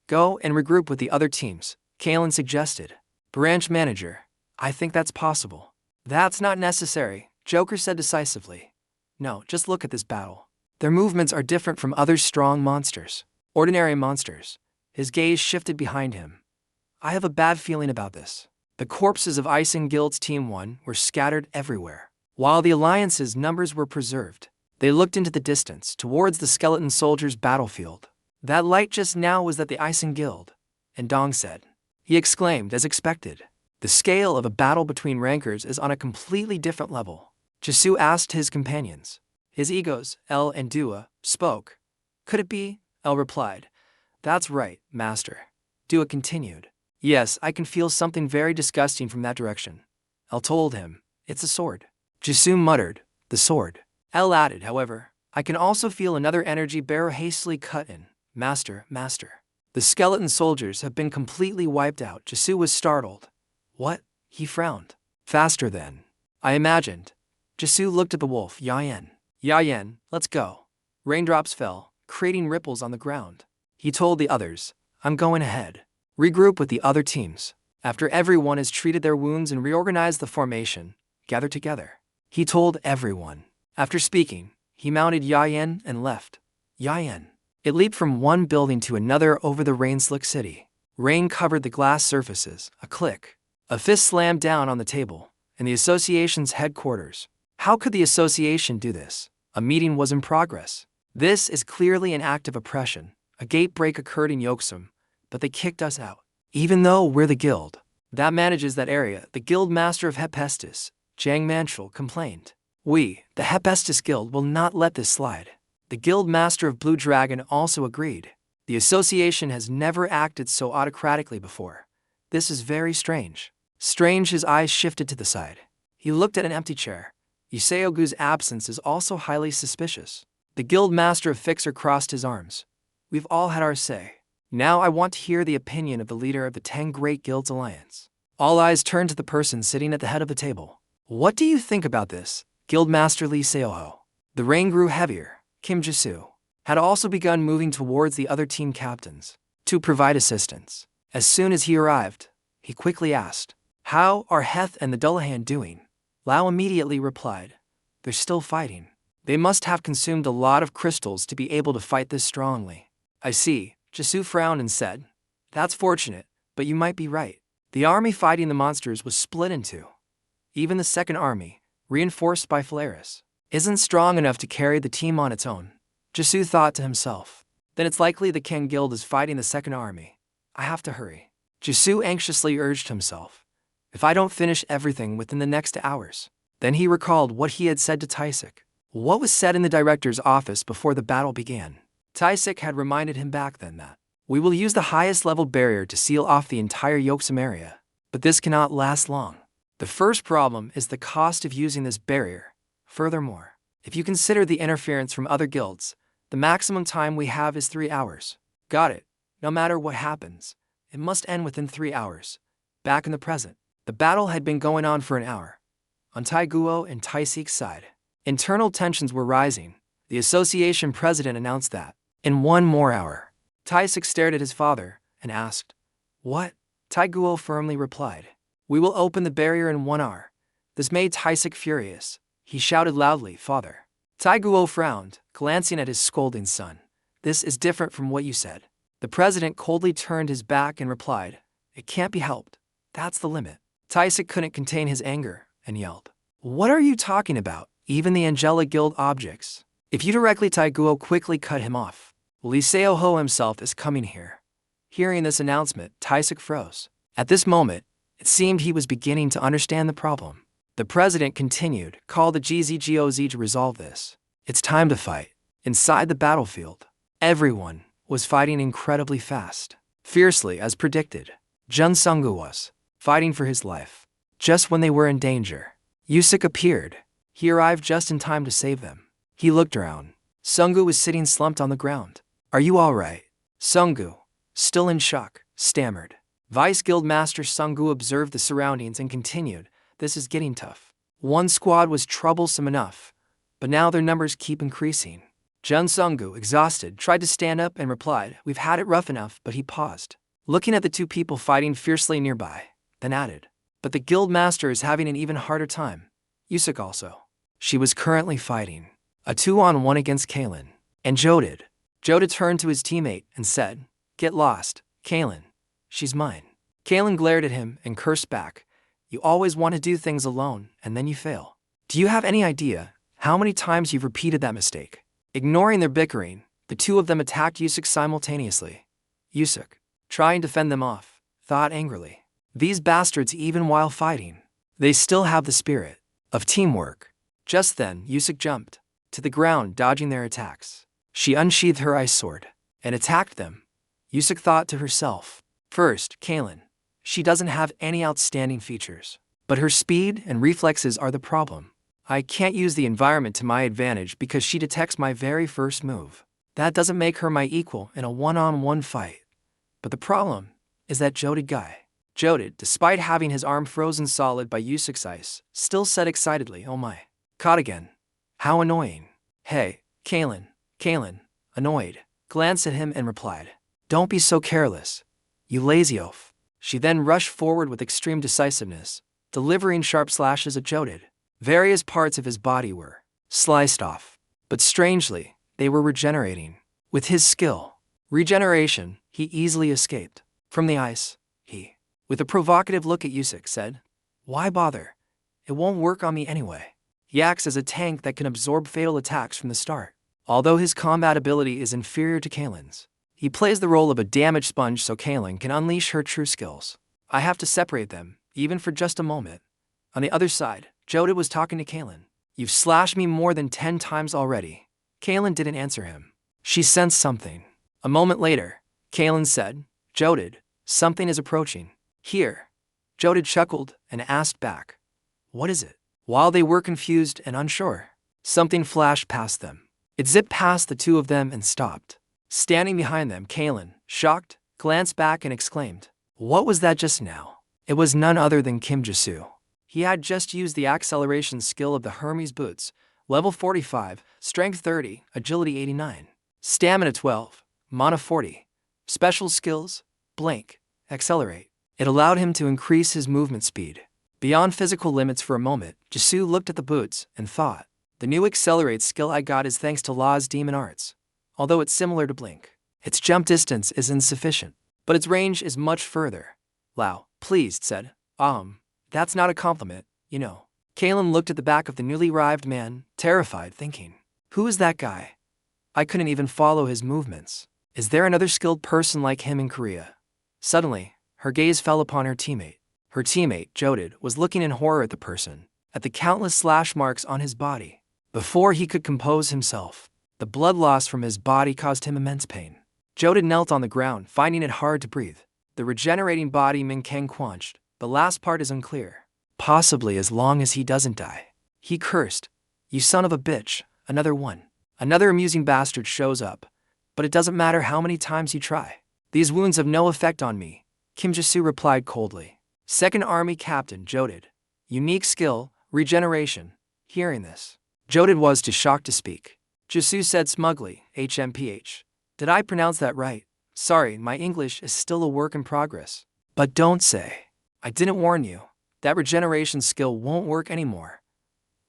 Go and regroup with the other teams, Talon suggested. Branch manager, I think that's possible. That's not necessary, Joker said decisively. No, just look at this battle. Their movements are different from other strong monsters. Ordinary monsters. His gaze shifted behind him. I have a bad feeling about this. The corpses of Icing Guild's Team 1 were scattered everywhere. While the Alliance's numbers were preserved, they looked into the distance, towards the skeleton soldiers' battlefield. That light just now was at the Icing Guild. And Dong said. He exclaimed, as expected. The scale of a battle between rankers is on a completely different level. Jisoo asked his companions. His egos, L and Dua, spoke. Could it be? L replied. That's right, master. Dua continued. Yes, I can feel something very disgusting from that direction. L told him. It's a sword. Jisoo muttered. The sword. L added, however. I can also feel another energy bearer hastily cut in. Master, master. The skeleton soldiers have been completely wiped out. Jisoo was startled. What? He frowned. Faster then. I imagined. Jisoo looked at the wolf, Yayan. Yayan, let's go. Raindrops fell, creating ripples on the ground. He told the others, I'm going ahead. Regroup with the other teams. After everyone has treated their wounds and reorganized the formation, gather together. He told everyone. After speaking, he mounted Yayan and left. Yayan. It leaped from one building to another over the rain-slick city. Rain covered the glass surfaces. A click. A fist slammed down on the table, in the association's headquarters. How could the association do this? A meeting was in progress. This is clearly an act of oppression. A gate break occurred in Yoksum, but they kicked us out. Even though we're the guild that manages that area, the guild master of Hephaestus, Jang Manchul, complained. We, the Hephaestus Guild, will not let this slide. The guild master of Blue Dragon also agreed. The association has never acted so autocratically before. This is very strange. Strange, his eyes shifted to the side. He looked at an empty chair. Yuseogu's absence is also highly suspicious. The guild master of Fixer crossed his arms. We've all had our say. Now I want to hear the opinion of the leader of the 10 Great Guilds Alliance. All eyes turned to the person sitting at the head of the table. What do you think about this, Guildmaster Lee Seoho? The rain grew heavier. Kim Jisoo had also begun moving towards the other team captains to provide assistance. As soon as he arrived, he quickly asked, How are Heth and the Dullahan doing? Lau immediately replied, They're still fighting. They must have consumed a lot of crystals to be able to fight this strongly. I see. Jisoo frowned and said, That's fortunate, but you might be right. The army fighting the monsters was split in two. Even the second army, reinforced by Phalaris, isn't strong enough to carry the team on its own. Jisoo thought to himself. Then it's likely the Ken Guild is fighting the second army. I have to hurry. Jisoo anxiously urged himself. If I don't finish everything within the next hours. Then he recalled what he had said to Taisik. What was said in the director's office before the battle began. Taisik had reminded him back then that we will use the highest level barrier to seal off the entire Yoksum area, but this cannot last long. The first problem is the cost of using this barrier. Furthermore, if you consider the interference from other guilds, the maximum time we have is 3 hours. Got it. No matter what happens, it must end within 3 hours. Back in the present, the battle had been going on for an hour. On Taiguo and Taisik's side, internal tensions were rising. The association president announced that, in 1 more hour. Taisik stared at his father and asked, "What?" Taiguo firmly replied, "We will open the barrier in 1 hour." This made Taisik furious. He shouted loudly, "Father." Taiguo frowned, glancing at his scolding son. "This is different from what you said." The president coldly turned his back and replied, "It can't be helped. That's the limit." Taisik couldn't contain his anger and yelled, "What are you talking about? Even the Angela Guild objects? If you directly..." Taiguo quickly cut him off. "Lee Seo-ho himself is coming here." Hearing this announcement, Taisik froze. At this moment, it seemed he was beginning to understand the problem. The president continued, "Call the GZGOZ to resolve this. It's time to fight." Inside the battlefield, everyone was fighting incredibly fast. Fiercely as predicted, Jun Sunggu was fighting for his life. Just when they were in danger, Yusik appeared. He arrived just in time to save them. He looked around. Sunggu was sitting slumped on the ground. "Are you all right?" Sunggu, still in shock, stammered. Vice Guild Master Sunggu observed the surroundings and continued, "This is getting tough. One squad was troublesome enough, but now their numbers keep increasing." Jun Sunggu, exhausted, tried to stand up and replied, "We've had it rough enough," but he paused, looking at the 2 people fighting fiercely nearby, then added, "But the guild master is having an even harder time." Yusik also. She was currently fighting a 2-on-1 against Kalin and Jodid. Jodid turned to his teammate and said, "Get lost, Kalin. She's mine." Kalin glared at him and cursed back, "You always want to do things alone and then you fail. Do you have any idea how many times you've repeated that mistake?" Ignoring their bickering, the 2 of them attacked Yusik simultaneously. Yusik, trying to fend them off, thought angrily, "These bastards, even while fighting, they still have the spirit of teamwork." Just then, Yusik jumped to the ground, dodging their attacks. She unsheathed her ice sword and attacked them. Yusik thought to herself, "First, Kalin. She doesn't have any outstanding features, but her speed and reflexes are the problem. I can't use the environment to my advantage because she detects my very first move. That doesn't make her my equal in a 1-on-1 fight. But the problem is that Jodid guy." Jodid, despite having his arm frozen solid by Yusik's ice, still said excitedly, "Oh my. Caught again. How annoying." "Hey, Kalin." Kalin, annoyed, glanced at him and replied, "Don't be so careless, you lazy oaf." She then rushed forward with extreme decisiveness, delivering sharp slashes at Jodid. Various parts of his body were sliced off, but strangely, they were regenerating. With his skill, regeneration, he easily escaped. From the ice, he, with a provocative look at Yusik, said, "Why bother? It won't work on me anyway." He acts as a tank that can absorb fatal attacks from the start. Although his combat ability is inferior to Kalin's, he plays the role of a damage sponge so Kalin can unleash her true skills. I have to separate them, even for just a moment. On the other side, Jodid was talking to Kalin. "You've slashed me more than 10 times already." Kalin didn't answer him. She sensed something. A moment later, Kalin said, "Jodid, something is approaching." "Here." Jodid chuckled and asked back, "What is it?" While they were confused and unsure, something flashed past them. It zipped past the 2 of them and stopped. Standing behind them, Kalin, shocked, glanced back and exclaimed, "What was that just now?" It was none other than Kim Jisoo. He had just used the acceleration skill of the Hermes boots, level 45, strength 30, agility 89, stamina 12, mana 40. Special skills, blink, accelerate. It allowed him to increase his movement speed beyond physical limits. For a moment, Jisoo looked at the boots and thought, "The new accelerate skill I got is thanks to Law's demon arts. Although it's similar to blink, its jump distance is insufficient." but its range is much further. Lao, pleased, said, that's not a compliment, you know. Talon looked at the back of the newly arrived man, terrified, thinking, who is that guy? I couldn't even follow his movements. Is there another skilled person like him in Korea? Suddenly, her gaze fell upon her teammate. Her teammate, Jodid, was looking in horror at the person, at the countless slash marks on his body. Before he could compose himself, the blood loss from his body caused him immense pain. Jodid knelt on the ground, finding it hard to breathe. The regenerating body Min Kang quenched. The last part is unclear. Possibly as long as he doesn't die. He cursed. You son of a bitch, another one. Another amusing bastard shows up. But it doesn't matter how many times you try. These wounds have no effect on me, Kim Ji-soo replied coldly. Second Army Captain Jodid. Unique skill, regeneration. Hearing this, Jodid was too shocked to speak. Ji-soo said smugly, HMPH. Did I pronounce that right? Sorry, my English is still a work in progress. But don't say. I didn't warn you. That regeneration skill won't work anymore.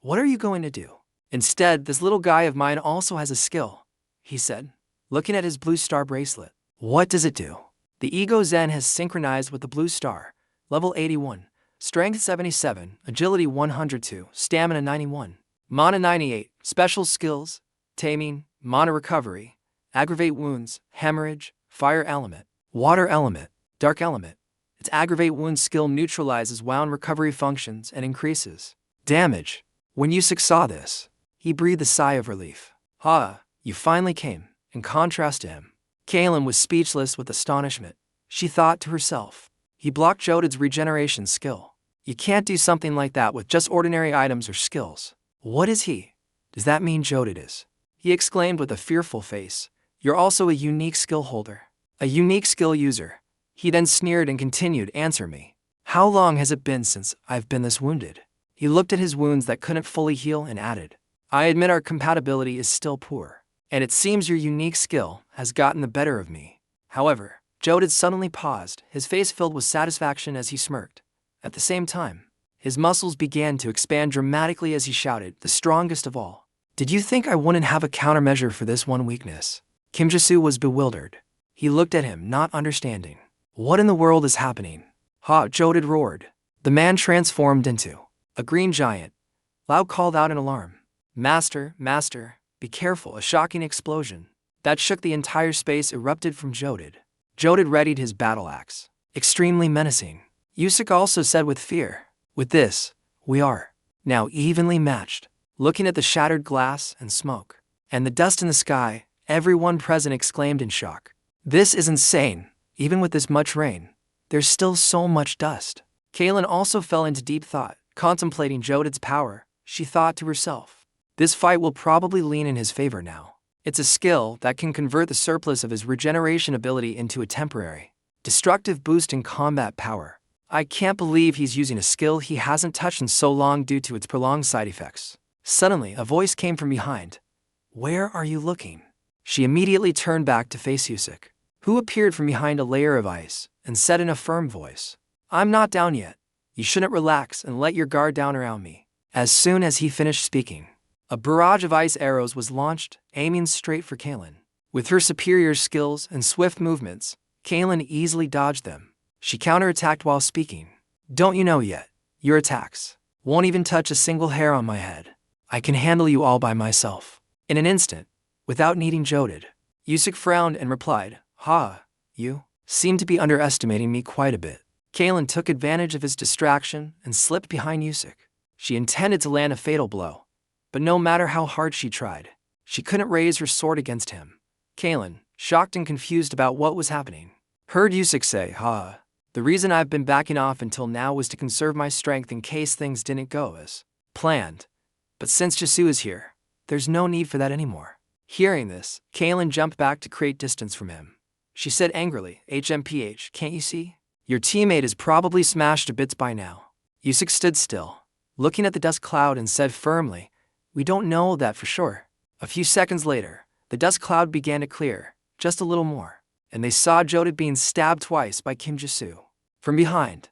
What are you going to do? Instead, this little guy of mine also has a skill, he said, looking at his blue star bracelet. What does it do? The Ego Zen has synchronized with the blue star. Level 81, Strength 77, Agility 102, Stamina 91, Mana 98, Special Skills, Taming, Mana Recovery, Aggravate Wounds, Hemorrhage, Fire Element, Water Element, Dark Element. Its Aggravate Wounds skill neutralizes wound recovery functions and increases damage. When Yusik saw this, he breathed a sigh of relief. You finally came, in contrast to him. Talon was speechless with astonishment. She thought to herself, he blocked Jodid's regeneration skill. You can't do something like that with just ordinary items or skills. What is he? Does that mean Jodid is? He exclaimed with a fearful face. You're also a unique skill holder. A unique skill user. He then sneered and continued, answer me. How long has it been since I've been this wounded? He looked at his wounds that couldn't fully heal and added, I admit our compatibility is still poor, and it seems your unique skill has gotten the better of me. However, Jodid suddenly paused, his face filled with satisfaction as he smirked. At the same time, his muscles began to expand dramatically as he shouted, the strongest of all. Did you think I wouldn't have a countermeasure for this one weakness? Kim Ji-soo was bewildered. He looked at him, not understanding. What in the world is happening? Jodid roared. The man transformed into a green giant. Lao called out in alarm. Master, be careful, a shocking explosion that shook the entire space erupted from Jodid. Jodid readied his battle axe. Extremely menacing. Yusik also said with fear, with this, we are now evenly matched. Looking at the shattered glass and smoke, and the dust in the sky, everyone present exclaimed in shock. This is insane. Even with this much rain, there's still so much dust. Talon also fell into deep thought, contemplating Jodid's power. She thought to herself, this fight will probably lean in his favor now. It's a skill that can convert the surplus of his regeneration ability into a temporary, destructive boost in combat power. I can't believe he's using a skill he hasn't touched in so long due to its prolonged side effects. Suddenly, a voice came from behind. Where are you looking? She immediately turned back to face Yusik, who appeared from behind a layer of ice, and said in a firm voice, I'm not down yet. You shouldn't relax and let your guard down around me. As soon as he finished speaking, a barrage of ice arrows was launched, aiming straight for Talon. With her superior skills and swift movements, Talon easily dodged them. She counterattacked while speaking. Don't you know yet? Your attacks won't even touch a single hair on my head. I can handle you all by myself. In an instant, without needing Jodid. Yusik frowned and replied, you seem to be underestimating me quite a bit. Talon took advantage of his distraction and slipped behind Yusik. She intended to land a fatal blow, but no matter how hard she tried, she couldn't raise her sword against him. Talon, shocked and confused about what was happening, heard Yusik say, the reason I've been backing off until now was to conserve my strength in case things didn't go as planned. But since Ji-soo is here, there's no need for that anymore. Hearing this, Talon jumped back to create distance from him. She said angrily, HMPH, can't you see? Your teammate is probably smashed to bits by now. Yusik stood still, looking at the dust cloud and said firmly, we don't know that for sure. A few seconds later, the dust cloud began to clear, just a little more, and they saw Jodid being stabbed twice by Kim Ji-soo from behind,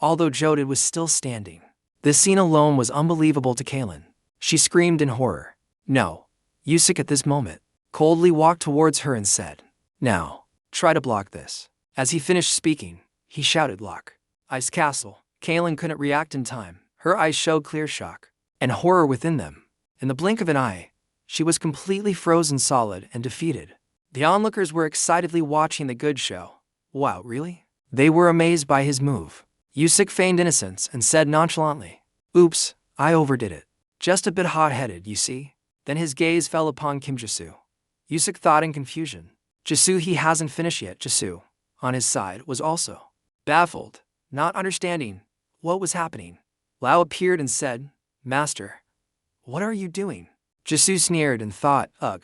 although Jodid was still standing. This scene alone was unbelievable to Talon. She screamed in horror. No. Yusik at this moment coldly walked towards her and said, now, try to block this. As he finished speaking, he shouted, "Lock. Ice Castle." Kaylin couldn't react in time. Her eyes showed clear shock and horror within them. In the blink of an eye, she was completely frozen solid and defeated. The onlookers were excitedly watching the good show. Wow, really? They were amazed by his move. Yusik feigned innocence and said nonchalantly, "Oops, I overdid it. Just a bit hot-headed, you see." Then his gaze fell upon Kim Jisoo. Yusik thought in confusion. Jisoo, he hasn't finished yet. Jisoo, on his side, was also baffled, not understanding what was happening. Lao appeared and said, "Master, what are you doing?" Jisoo sneered and thought, "Ugh,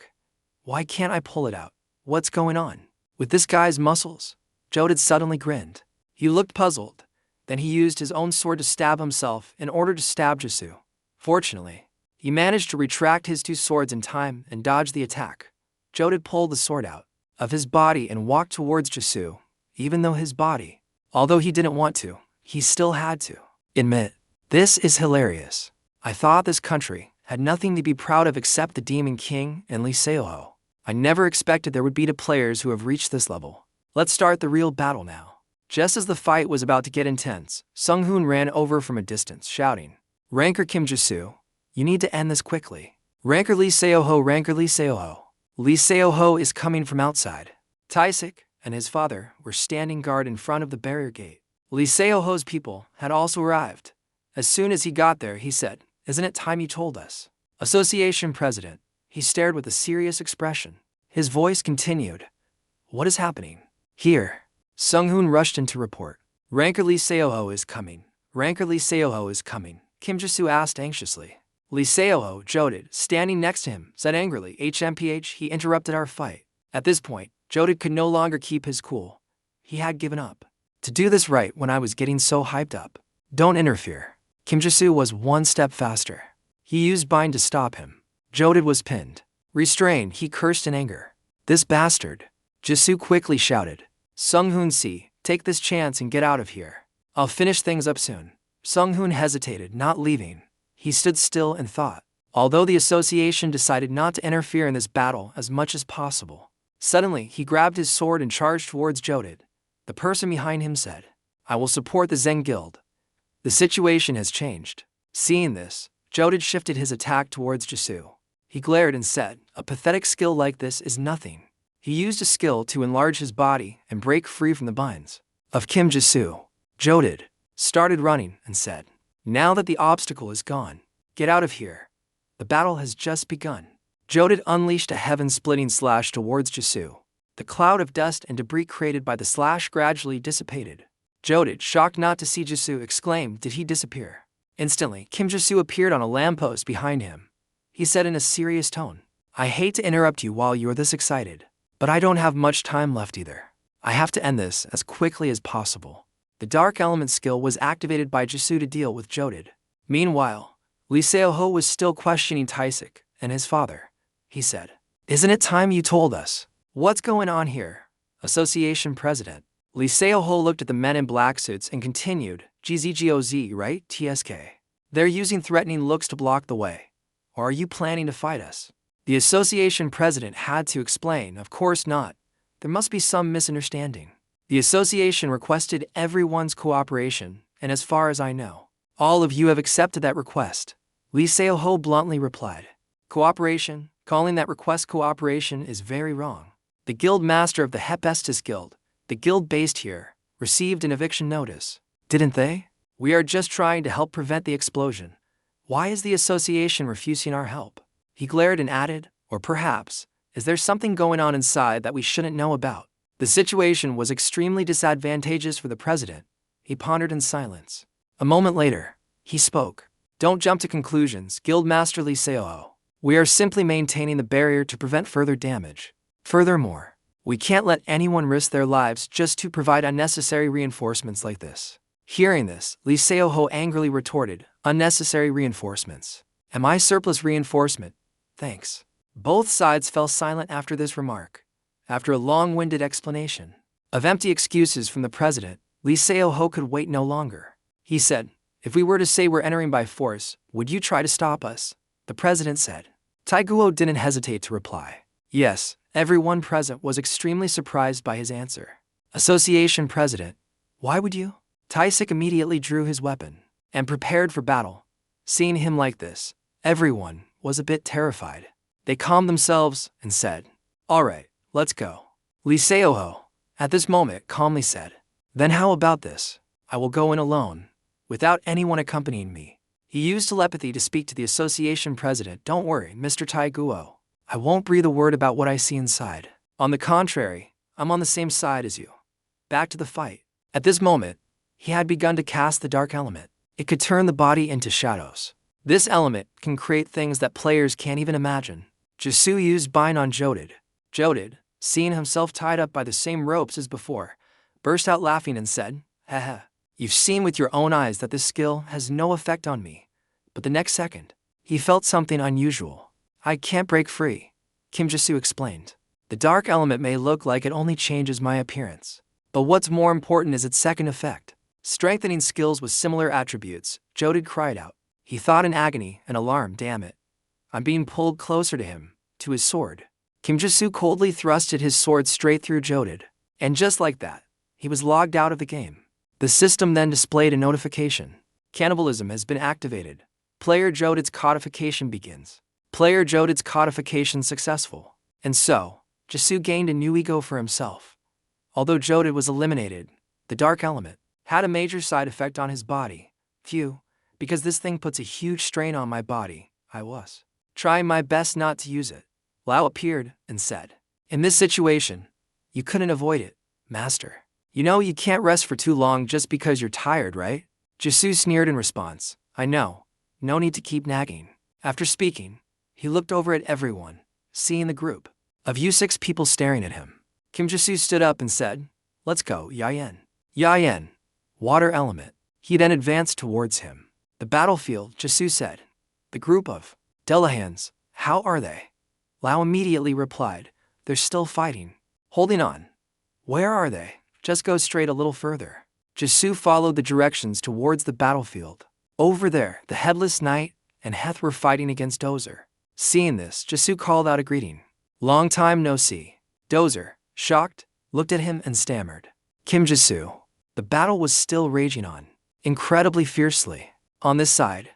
why can't I pull it out? What's going on with this guy's muscles?" Jodid suddenly grinned. He looked puzzled. Then he used his own sword to stab himself in order to stab Jisoo. Fortunately, he managed to retract his two swords in time and dodge the attack. Jodid pulled the sword out of his body and walked towards Jisoo, even though his body, although he didn't want to, he still had to admit, "This is hilarious. I thought this country had nothing to be proud of except the Demon King and Lee Seoho. I never expected there would be two players who have reached this level. Let's start the real battle now." Just as the fight was about to get intense, Sung-hoon ran over from a distance, shouting, "Ranker Kim Jisoo, you need to end this quickly. Ranker Lee Seoho, Ranker Lee Seoho. Lee Seoho is coming from outside." Taisik and his father were standing guard in front of the barrier gate. Lee Seoho's people had also arrived. As soon as he got there, he said, "Isn't it time you told us?" Association President, he stared with a serious expression. His voice continued, "What is happening here?" Sung-hoon rushed in to report. "Ranker Lee Seoho is coming. Ranker Lee Seoho is coming." Kim Jisoo asked anxiously. Lee Seoho, Jodid, standing next to him, said angrily, "HMPH, he interrupted our fight." At this point, Jodid could no longer keep his cool. He had given up. "To do this right when I was getting so hyped up. Don't interfere." Kim Jisoo was one step faster. He used bind to stop him. Jodid was pinned. Restrained, he cursed in anger. "This bastard." Jisoo quickly shouted, "Sung-hoon, see, take this chance and get out of here. I'll finish things up soon." Sung-hoon hesitated, not leaving. He stood still and thought. Although the association decided not to interfere in this battle as much as possible, suddenly he grabbed his sword and charged towards Jodid. The person behind him said, "I will support the Zen Guild. The situation has changed." Seeing this, Jodid shifted his attack towards Jisoo. He glared and said, "A pathetic skill like this is nothing." He used a skill to enlarge his body and break free from the binds of Kim Jisoo. Jodid started running and said, "Now that the obstacle is gone, get out of here. The battle has just begun." Jodid unleashed a heaven-splitting slash towards Jisoo. The cloud of dust and debris created by the slash gradually dissipated. Jodid, shocked not to see Jisoo, exclaimed, "Did he disappear?" Instantly, Kim Jisoo appeared on a lamppost behind him. He said in a serious tone, "I hate to interrupt you while you're this excited, but I don't have much time left either. I have to end this as quickly as possible." The Dark Element skill was activated by Jisoo to deal with Jodid. Meanwhile, Lee Seoho was still questioning Taisik and his father. He said, "Isn't it time you told us? What's going on here?" Association President Lee Seoho looked at the men in black suits and continued, "GZGOZ, right, TSK? They're using threatening looks to block the way. Or are you planning to fight us?" The association president had to explain, "Of course not. There must be some misunderstanding. The association requested everyone's cooperation, and as far as I know, all of you have accepted that request." Lee Seoho bluntly replied, "Cooperation? Calling that request cooperation is very wrong. The guild master of the Hephaestus Guild, the guild based here, received an eviction notice. Didn't they? We are just trying to help prevent the explosion. Why is the association refusing our help?" He glared and added, "Or perhaps, is there something going on inside that we shouldn't know about?" The situation was extremely disadvantageous for the president. He pondered in silence. A moment later, he spoke. "Don't jump to conclusions, Guildmaster Lee Seoho. We are simply maintaining the barrier to prevent further damage. Furthermore, we can't let anyone risk their lives just to provide unnecessary reinforcements like this." Hearing this, Lee Seoho angrily retorted, "Unnecessary reinforcements? Am I surplus reinforcement? Thanks." Both sides fell silent after this remark. After a long-winded explanation of empty excuses from the president, Lee Seoho could wait no longer. He said, "If we were to say we're entering by force, would you try to stop us?" The president said. Taiguo didn't hesitate to reply. Yes, everyone present was extremely surprised by his answer. Association President, why would you? Taisik immediately drew his weapon and prepared for battle. Seeing him like this, everyone was a bit terrified. They calmed themselves and said, "All right, let's go." Lee Seoho, at this moment, calmly said, "Then how about this? I will go in alone, without anyone accompanying me." He used telepathy to speak to the association president. "Don't worry, Mr. Taiguo. I won't breathe a word about what I see inside. On the contrary, I'm on the same side as you. Back to the fight." At this moment, he had begun to cast the dark element. It could turn the body into shadows. This element can create things that players can't even imagine. Jisu used bind on Jodid. Jodid, seeing himself tied up by the same ropes as before, burst out laughing and said, "Haha, you've seen with your own eyes that this skill has no effect on me." But the next second, he felt something unusual. "I can't break free," Kim Jisu explained. "The dark element may look like it only changes my appearance, but what's more important is its second effect. Strengthening skills with similar attributes," Jodid cried out. He thought in agony and alarm, "Damn it. I'm being pulled closer to him, to his sword." Kim Jisu coldly thrusted his sword straight through Jodid, and just like that, he was logged out of the game. The system then displayed a notification. Cannibalism has been activated. Player Jodid's codification begins. Player Jodid's codification successful. And so, Jisu gained a new ego for himself. Although Jodid was eliminated, the dark element had a major side effect on his body. Phew, because this thing puts a huge strain on my body. I was trying my best not to use it. Lao appeared and said, "In this situation, you couldn't avoid it, Master. You know you can't rest for too long just because you're tired, right?" Jisu sneered in response, "I know, no need to keep nagging." After speaking, he looked over at everyone, seeing the group of U6 people staring at him. Kim Jisu stood up and said, "Let's go, Yayen." Yayen, water element. He then advanced towards him. "The battlefield," Jisu said. "The group of Delahans, how are they?" Lao immediately replied, "They're still fighting. Holding on." "Where are they?" "Just go straight a little further." Jisu followed the directions towards the battlefield. Over there, the Headless Knight and Heth were fighting against Dozer. Seeing this, Jisu called out a greeting. "Long time no see." Dozer, shocked, looked at him and stammered, "Kim Jisu." The battle was still raging on, incredibly fiercely. On this side,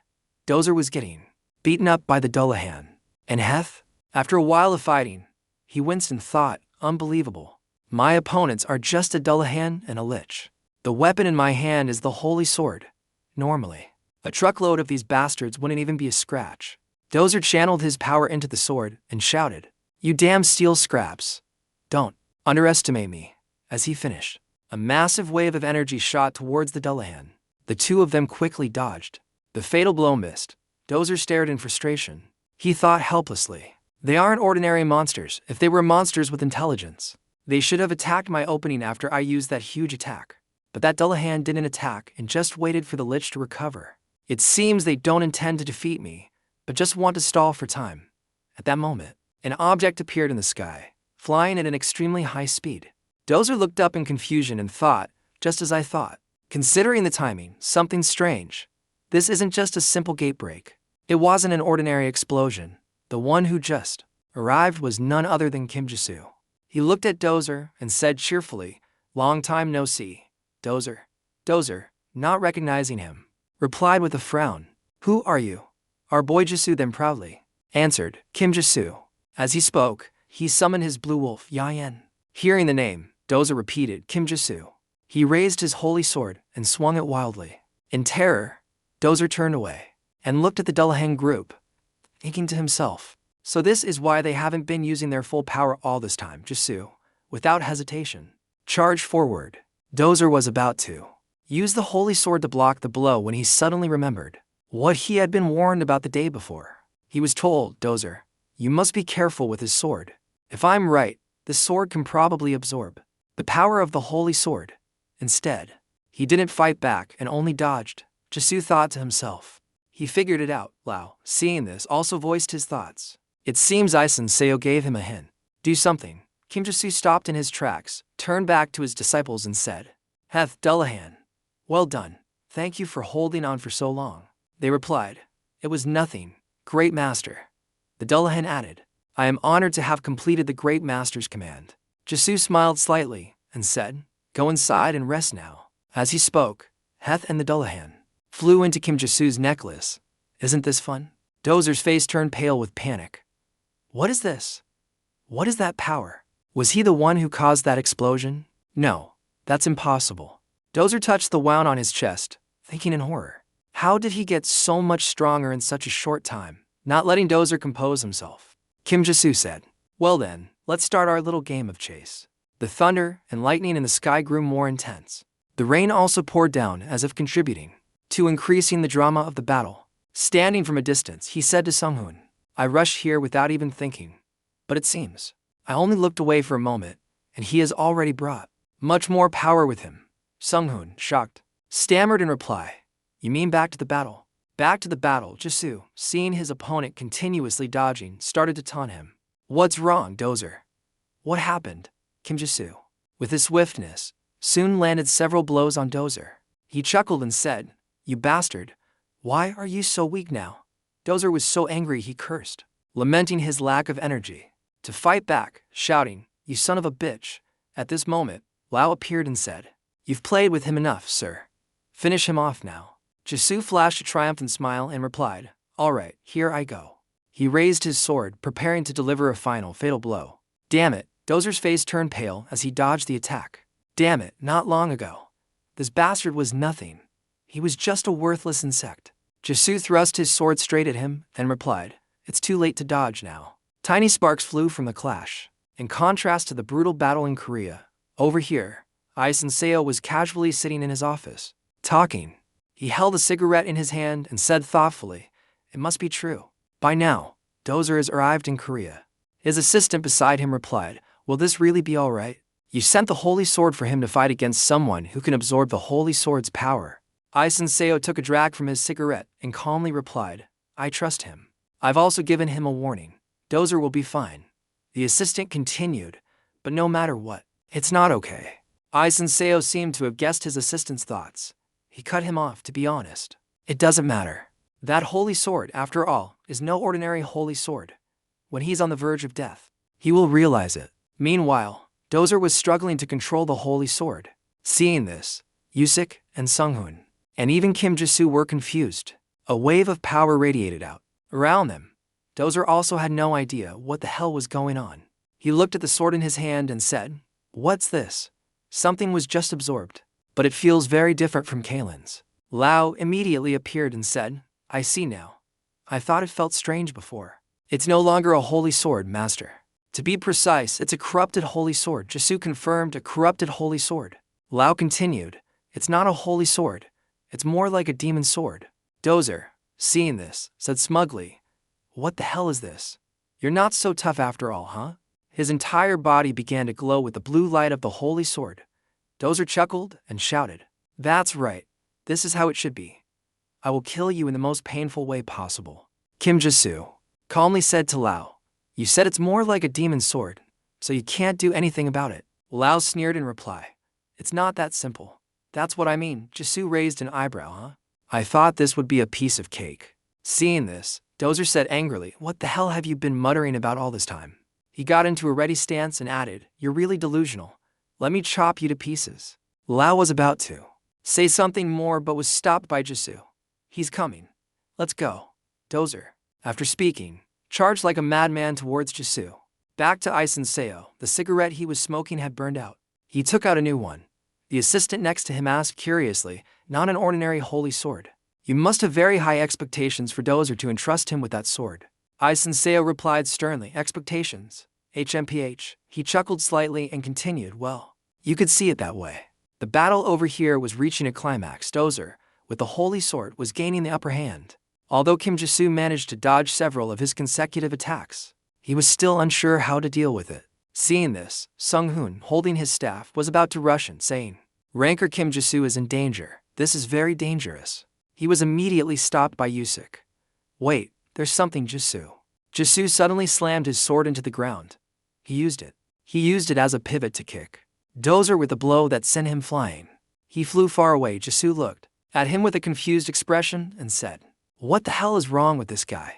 Dozer was getting beaten up by the Dullahan. And Heth, after a while of fighting, he winced and thought, "Unbelievable. My opponents are just a Dullahan and a Lich. The weapon in my hand is the Holy Sword. Normally, a truckload of these bastards wouldn't even be a scratch." Dozer channeled his power into the sword and shouted, "You damn steel scraps. Don't underestimate me." As he finished, a massive wave of energy shot towards the Dullahan. The two of them quickly dodged. The fatal blow missed. Dozer stared in frustration. He thought helplessly, "They aren't ordinary monsters. If they were monsters with intelligence, they should have attacked my opening after I used that huge attack. But that Dullahan didn't attack and just waited for the Lich to recover. It seems they don't intend to defeat me, but just want to stall for time." At that moment, an object appeared in the sky, flying at an extremely high speed. Dozer looked up in confusion and thought, "Just as I thought. Considering the timing, something strange. This isn't just a simple gate break. It wasn't an ordinary explosion. The one who just arrived was none other than Kim Jisu." He looked at Dozer and said cheerfully, "Long time no see." Dozer, not recognizing him, replied with a frown, "Who are you?" "Our boy Jisu," then proudly answered, "Kim Jisu." As he spoke, he summoned his blue wolf, Yayen. Hearing the name, Dozer repeated, "Kim Jisu." He raised his holy sword and swung it wildly. In terror, Dozer turned away and looked at the Dullahan group, thinking to himself, "So this is why they haven't been using their full power all this time." Jisu, without hesitation, charged forward. Dozer was about to use the holy sword to block the blow when he suddenly remembered what he had been warned about the day before. He was told, "Dozer, you must be careful with his sword. If I'm right, the sword can probably absorb the power of the holy sword." Instead, he didn't fight back and only dodged. Jisu thought to himself. He figured it out. Lao, seeing this, also voiced his thoughts. It seems Seo gave him a hint. "Do something." Kim Jisu stopped in his tracks, turned back to his disciples and said, "Heth Dullahan, well done. Thank you for holding on for so long." They replied, "It was nothing, Great Master." The Dullahan added, "I am honored to have completed the Great Master's command." Jisu smiled slightly and said, Go inside and rest now. As he spoke, Heth and the Dullahan flew into Kim Jisu's necklace. Isn't this fun? Dozer's face turned pale with panic. What is this? What is that power? Was he the one who caused that explosion? No, that's impossible. Dozer touched the wound on his chest, thinking in horror. How did he get so much stronger in such a short time? Not letting Dozer compose himself, Kim Jisu said, well then, let's start our little game of chase. The thunder and lightning in the sky grew more intense. The rain also poured down as if contributing to increasing the drama of the battle. Standing from a distance, he said to Sunghoon, I rushed here without even thinking. But it seems I only looked away for a moment, and he has already brought much more power with him. Sunghoon, shocked, stammered in reply, you mean back to the battle? Back to the battle, Jisu, seeing his opponent continuously dodging, started to taunt him. What's wrong, Dozer? What happened? Kim Jisu, with his swiftness, soon landed several blows on Dozer. He chuckled and said, you bastard, why are you so weak now? Dozer was so angry he cursed, lamenting his lack of energy to fight back, shouting, you son of a bitch. At this moment, Lao appeared and said, you've played with him enough, sir. Finish him off now. Jisu flashed a triumphant smile and replied, all right, here I go. He raised his sword, preparing to deliver a final fatal blow. Damn it, Dozer's face turned pale as he dodged the attack. Damn it, not long ago. This bastard was nothing. He was just a worthless insect. Jisu thrust his sword straight at him, then replied, it's too late to dodge now. Tiny sparks flew from the clash. In contrast to the brutal battle in Korea, over here, Ai Senseo was casually sitting in his office, talking. He held a cigarette in his hand and said thoughtfully, it must be true. By now, Dozer has arrived in Korea. His assistant beside him replied, will this really be all right? You sent the Holy Sword for him to fight against someone who can absorb the Holy Sword's power. Ai Senseo took a drag from his cigarette and calmly replied, I trust him. I've also given him a warning. Dozer will be fine. The assistant continued, but no matter what, it's not okay. Ai Senseo seemed to have guessed his assistant's thoughts. He cut him off, to be honest. It doesn't matter. That holy sword, after all, is no ordinary holy sword. When he's on the verge of death, he will realize it. Meanwhile, Dozer was struggling to control the holy sword. Seeing this, Yusik and Sunghoon, and even Kim Jisu were confused. A wave of power radiated out around them. Dozer also had no idea what the hell was going on. He looked at the sword in his hand and said, what's this? Something was just absorbed, but it feels very different from Kalen's. Lao immediately appeared and said, I see now. I thought it felt strange before. It's no longer a holy sword, master. To be precise, it's a corrupted holy sword. Jisu confirmed, a corrupted holy sword. Lao continued, it's not a holy sword. It's more like a demon sword. Dozer, seeing this, said smugly, what the hell is this? You're not so tough after all, huh? His entire body began to glow with the blue light of the holy sword. Dozer chuckled and shouted, that's right. This is how it should be. I will kill you in the most painful way possible. Kim Jisu calmly said to Lao, you said it's more like a demon sword, so you can't do anything about it. Lao sneered in reply, it's not that simple. That's what I mean. Jisu raised an eyebrow, huh? I thought this would be a piece of cake. Seeing this, Dozer said angrily, what the hell have you been muttering about all this time? He got into a ready stance and added, you're really delusional. Let me chop you to pieces. Lao was about to say something more but was stopped by Jisu. He's coming. Let's go. Dozer, after speaking, charged like a madman towards Jisu. Back to Ai Senseo, the cigarette he was smoking had burned out. He took out a new one. The assistant next to him asked curiously, not an ordinary holy sword. You must have very high expectations for Dozer to entrust him with that sword. Ai Senseo replied sternly, expectations. HMPH. He chuckled slightly and continued, well, you could see it that way. The battle over here was reaching a climax. Dozer, with the holy sword, was gaining the upper hand. Although Kim Jisu managed to dodge several of his consecutive attacks, he was still unsure how to deal with it. Seeing this, Sunghoon, holding his staff, was about to rush in, saying, Ranker Kim Jisu is in danger. This is very dangerous. He was immediately stopped by Yusik. Wait, there's something, Jisu. Jisu suddenly slammed his sword into the ground. He used it as a pivot to kick Dozer with a blow that sent him flying. He flew far away. Jisu looked at him with a confused expression and said, what the hell is wrong with this guy?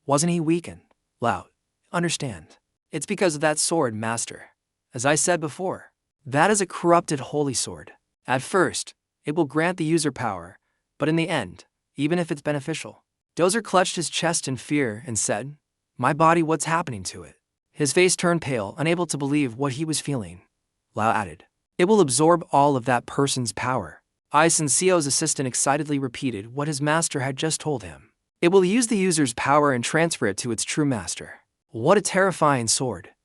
Wasn't he weakened? Lao, understand. It's because of that sword, master. As I said before, That is a corrupted holy sword. At first, it will grant the user power, but in the end, even if it's beneficial. Dozer clutched his chest in fear and said, "My body, what's happening to it?" His face turned pale, unable to believe what he was feeling. Lao added, "It will absorb all of that person's power." Ice and Sio's assistant excitedly repeated what his master had just told him. It will use the user's power and transfer it to its true master. What a terrifying sword.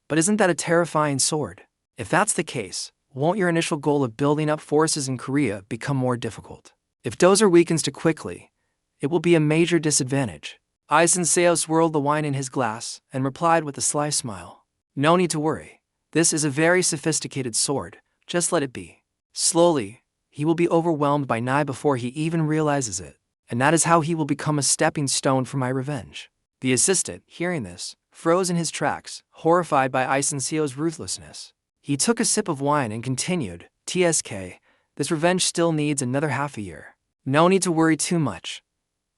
But isn't that a terrifying sword? If that's the case, won't your initial goal of building up forces in Korea become more difficult? If Dozer weakens too quickly, it will be a major disadvantage. Ice and Seo swirled the wine in his glass and replied with a sly smile. "No need to worry. This is a very sophisticated sword, just let it be." Slowly, he will be overwhelmed by Nai before he even realizes it, and that is how he will become a stepping stone for my revenge. The assistant, hearing this, froze in his tracks, horrified by Ice and Seo's ruthlessness. He took a sip of wine and continued, "TSK, this revenge still needs another half a year. No need to worry too much.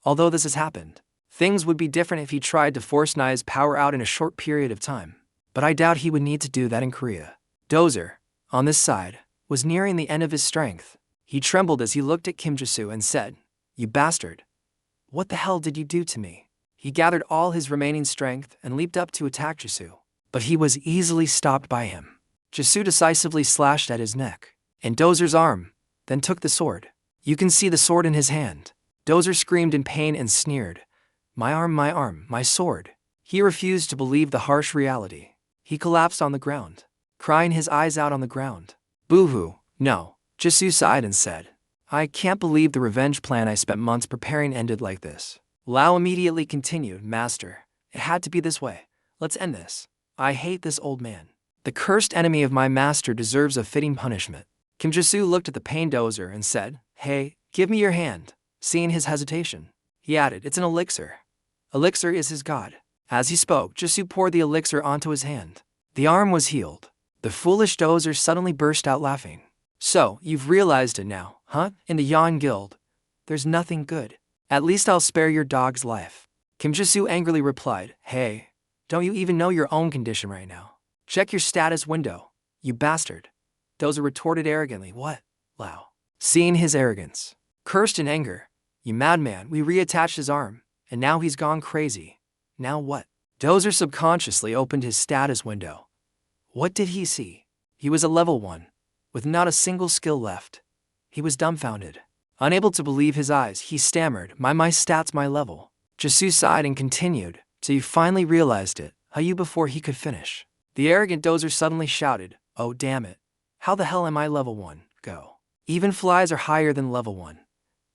Although this has happened, things would be different if he tried to force Nai's power out in a short period of time. But I doubt he would need to do that in Korea." Dozer, on this side, was nearing the end of his strength. He trembled as he looked at Kim Jisoo and said, "You bastard. What the hell did you do to me?" He gathered all his remaining strength and leaped up to attack Jisoo, but he was easily stopped by him. Jisoo decisively slashed at his neck, and Dozer's arm, then took the sword. You can see the sword in his hand. Dozer screamed in pain and sneered, my arm, my sword." He refused to believe the harsh reality. He collapsed on the ground, crying his eyes out on the ground. "Boo-hoo, no," Jisoo sighed and said, "I can't believe the revenge plan I spent months preparing ended like this." Lao immediately continued, "Master, it had to be this way. Let's end this. I hate this old man. The cursed enemy of my master deserves a fitting punishment." Kim Jisoo looked at the pained Dozer and said, "Hey, give me your hand." Seeing his hesitation, he added, "It's an elixir. Elixir is his god." As he spoke, Jisoo poured the elixir onto his hand. The arm was healed. The foolish Dozer suddenly burst out laughing. "So, you've realized it now, huh? In the Yan Guild, there's nothing good. At least I'll spare your dog's life." Kim Jisoo angrily replied, "Hey, don't you even know your own condition right now? Check your status window, you bastard." Dozer retorted arrogantly, "What, Lao?" Seeing his arrogance, cursed in anger, "You madman, we reattached his arm, and now he's gone crazy. Now what?" Dozer subconsciously opened his status window. What did he see? He was a level 1, with not a single skill left. He was dumbfounded. Unable to believe his eyes, he stammered, my stats, my level." Jisoo sighed and continued, "So you finally realized it, huh?" You before he could finish, the arrogant Dozer suddenly shouted, "Oh damn it. How the hell am I level 1? Go. Even flies are higher than level 1.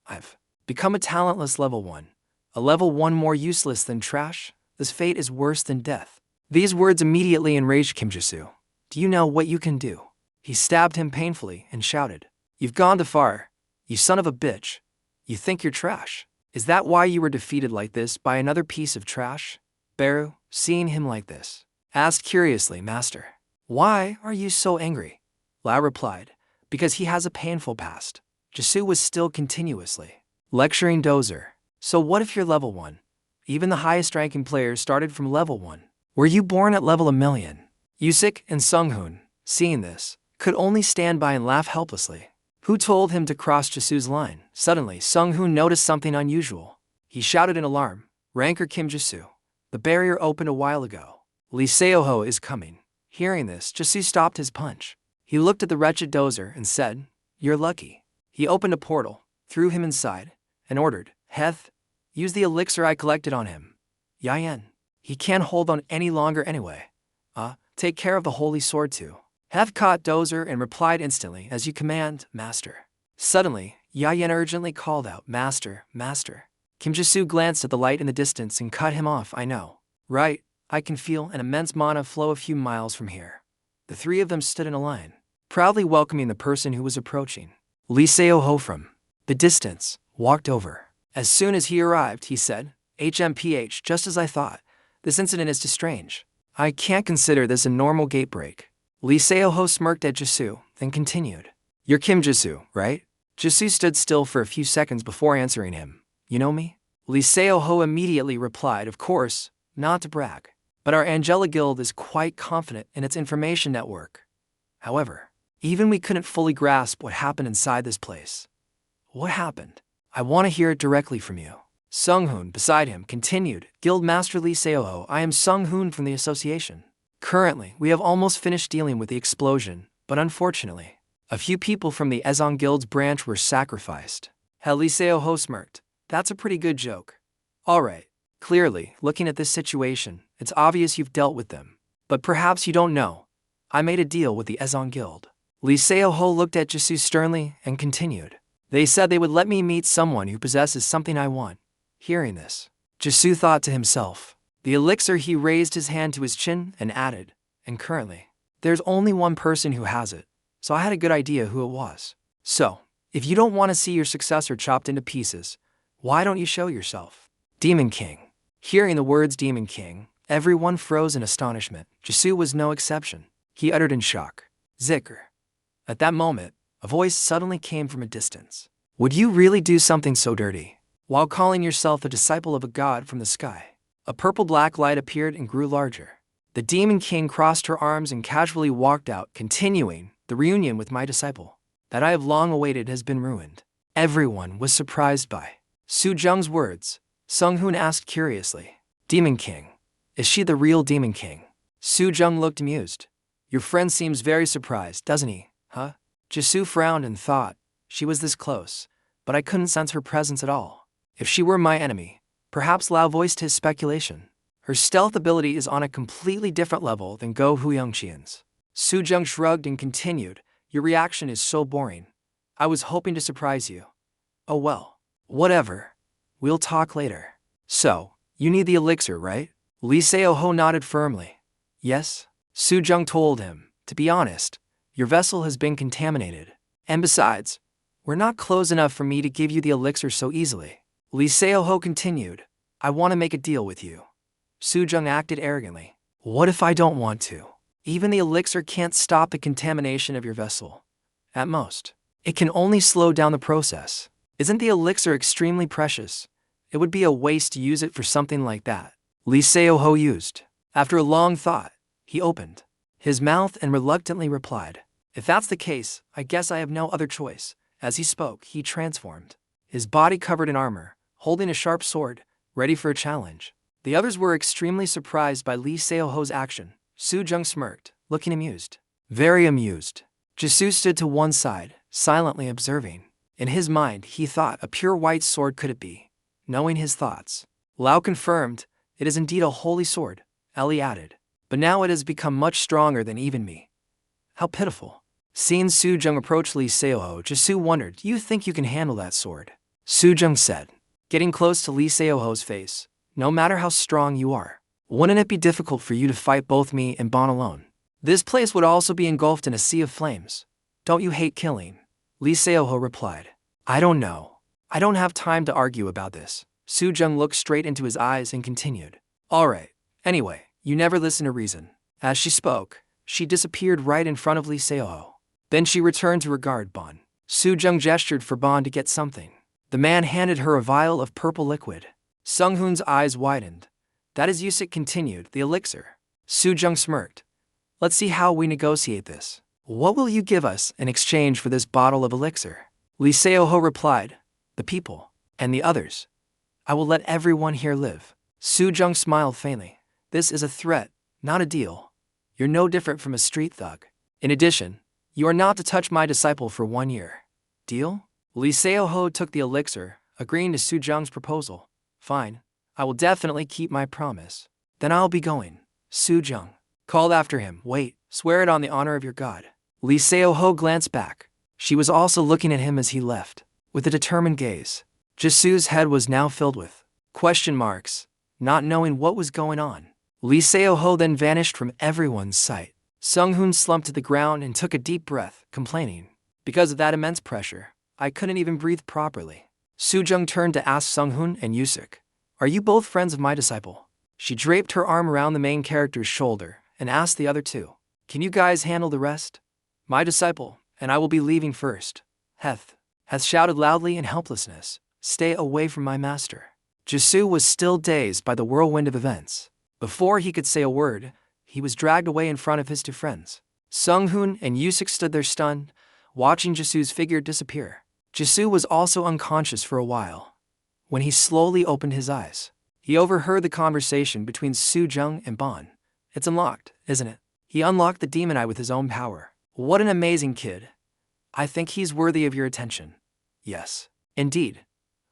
I've become a talentless level 1. A level 1 more useless than trash? This fate is worse than death." These words immediately enraged Kim Jisoo. "Do you know what you can do?" He stabbed him painfully and shouted, "You've gone too far, you son of a bitch. You think you're trash? Is that why you were defeated like this by another piece of trash?" Baru, seeing him like this, asked curiously, "Master, why are you so angry?" Lao replied, "Because he has a painful past." Jisoo was still continuously lecturing Dozer. "So what if you're level 1? Even the highest ranking players started from level 1. Were you born at level 1,000,000? Yusik and Sunghoon, seeing this, could only stand by and laugh helplessly. Who told him to cross Jisoo's line? Suddenly, Sunghoon noticed something unusual. He shouted in alarm, "Ranker Kim Jisoo, the barrier opened a while ago. Lee Seoho is coming." Hearing this, Jisoo stopped his punch. He looked at the wretched Dozer and said, "You're lucky." He opened a portal, threw him inside, and ordered, "Heth, use the elixir I collected on him. Yayan, he can't hold on any longer anyway. Take care of the holy sword too." Heth caught Dozer and replied instantly, "As you command, master." Suddenly, Yayan urgently called out, "Master, master." Kim Jisoo glanced at the light in the distance and cut him off. "I know. Right, I can feel an immense mana flow a few miles from here." The three of them stood in a line, proudly welcoming the person who was approaching. Lee Seoho from the distance walked over. As soon as he arrived, he said, "HMPH, just as I thought. This incident is too strange. I can't consider this a normal gate break." Lee Seoho smirked at Jisoo, then continued, "You're Kim Jisoo, right?" Jisoo stood still for a few seconds before answering him. "You know me?" Lee Seoho immediately replied, "Of course, not to brag, but our Angela Guild is quite confident in its information network. However, Even we couldn't fully grasp what happened inside this place. What happened? I want to hear it directly from you. Sung-hoon, beside him, continued, Guildmaster Lee Seo-ho, I am Sung-hoon from the association. Currently, we have almost finished dealing with the explosion, but unfortunately, a few people from the Ezong Guild's branch were sacrificed. Lee Seo-ho smirked. That's a pretty good joke. Alright, clearly, looking at this situation, it's obvious you've dealt with them. But perhaps you don't know. I made a deal with the Ezong Guild. Lee Seo-ho looked at Jisoo sternly and continued. They said they would let me meet someone who possesses something I want. Hearing this, Jisoo thought to himself. The elixir, he raised his hand to his chin and added, and currently, there's only one person who has it, so I had a good idea who it was. So, if you don't want to see your successor chopped into pieces, why don't you show yourself? Demon King. Hearing the words Demon King, everyone froze in astonishment. Jisoo was no exception. He uttered in shock, Zikr. At that moment, a voice suddenly came from a distance. Would you really do something so dirty? While calling yourself a disciple of a god from the sky, a purple-black light appeared and grew larger. The Demon King crossed her arms and casually walked out, continuing, the reunion with my disciple, that I have long awaited, has been ruined. Everyone was surprised by Su Jang's words. Sung-hoon asked curiously, Demon King, is she the real Demon King? Su Jang looked amused. Your friend seems very surprised, doesn't he, huh? Jisoo frowned and thought, she was this close, but I couldn't sense her presence at all. If she were my enemy, perhaps Lao voiced his speculation. Her stealth ability is on a completely different level than Go Huyongqian's. Su Jang shrugged and continued, your reaction is so boring. I was hoping to surprise you. Oh well, whatever. We'll talk later. So, you need the elixir, right? Lee Seo-ho nodded firmly. Yes, Su Jang told him. To be honest, your vessel has been contaminated. And besides, we're not close enough for me to give you the elixir so easily. Lee Seo-ho continued, I want to make a deal with you. Su Jang acted arrogantly. What if I don't want to? Even the elixir can't stop the contamination of your vessel. At most, it can only slow down the process. Isn't the elixir extremely precious? It would be a waste to use it for something like that. Lee Seo-ho used. After a long thought, he opened his mouth and reluctantly replied, if that's the case, I guess I have no other choice. As he spoke, he transformed, his body covered in armor, holding a sharp sword, ready for a challenge. The others were extremely surprised by Lee Seo-ho's action. Su Jang smirked, looking amused. Very amused. Jisoo stood to one side, silently observing. In his mind, he thought, a pure white sword could it be? Knowing his thoughts, Lao confirmed, it is indeed a holy sword, Ellie added. But now it has become much stronger than even me. How pitiful. Seeing Su Jang approach Lee Seo-ho, Jisoo wondered, do you think you can handle that sword? Su Jang said, getting close to Lee Seo-ho's face, no matter how strong you are, wouldn't it be difficult for you to fight both me and Bon alone? This place would also be engulfed in a sea of flames. Don't you hate killing? Lee Seo-ho replied. I don't know. I don't have time to argue about this. Su Jang looked straight into his eyes and continued. Alright, anyway, you never listen to reason. As she spoke, she disappeared right in front of Lee Seo-ho. Then she returned to regard Bon. Su Jang gestured for Bon to get something. The man handed her a vial of purple liquid. Sung-hoon's eyes widened. That is Yusik continued, the elixir. Su Jang smirked. Let's see how we negotiate this. What will you give us in exchange for this bottle of elixir? Lee Seo-ho replied, the people, and the others. I will let everyone here live. Su Jang smiled faintly. This is a threat, not a deal. You're no different from a street thug. In addition, you are not to touch my disciple for 1 year. Deal? Lee Seo-ho took the elixir, agreeing to Su Jang's proposal. Fine, I will definitely keep my promise. Then I'll be going. Su Jang called after him. Wait, swear it on the honor of your god. Lee Seo-ho glanced back. She was also looking at him as he left, with a determined gaze. Jisoo's head was now filled with question marks, not knowing what was going on. Lee Seo-ho then vanished from everyone's sight. Sung-hoon slumped to the ground and took a deep breath, complaining. Because of that immense pressure, I couldn't even breathe properly. Su Jang turned to ask Sung-hoon and Yusik, are you both friends of my disciple? She draped her arm around the main character's shoulder and asked the other two, can you guys handle the rest? My disciple, and I will be leaving first. Heth shouted loudly in helplessness, stay away from my master. Jisoo was still dazed by the whirlwind of events. Before he could say a word, he was dragged away in front of his two friends. Sung-hoon and Yusik stood there stunned, watching Jisu's figure disappear. Jisu was also unconscious for a while. When he slowly opened his eyes, he overheard the conversation between Su Jang and Bon. It's unlocked, isn't it? He unlocked the demon eye with his own power. What an amazing kid. I think he's worthy of your attention. Yes. Indeed.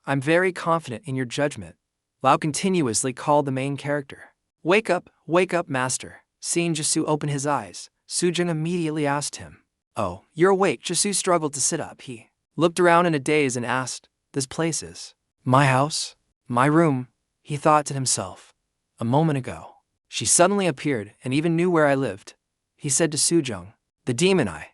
I'm very confident in your judgment. Lao continuously called the main character. Wake up, master. Seeing Jisu open his eyes, Su Jang immediately asked him. Oh, you're awake. Jisu struggled to sit up. He looked around in a daze and asked, this place is my house? My room? He thought to himself. A moment ago, she suddenly appeared and even knew where I lived. He said to Su Jang, the demon eye.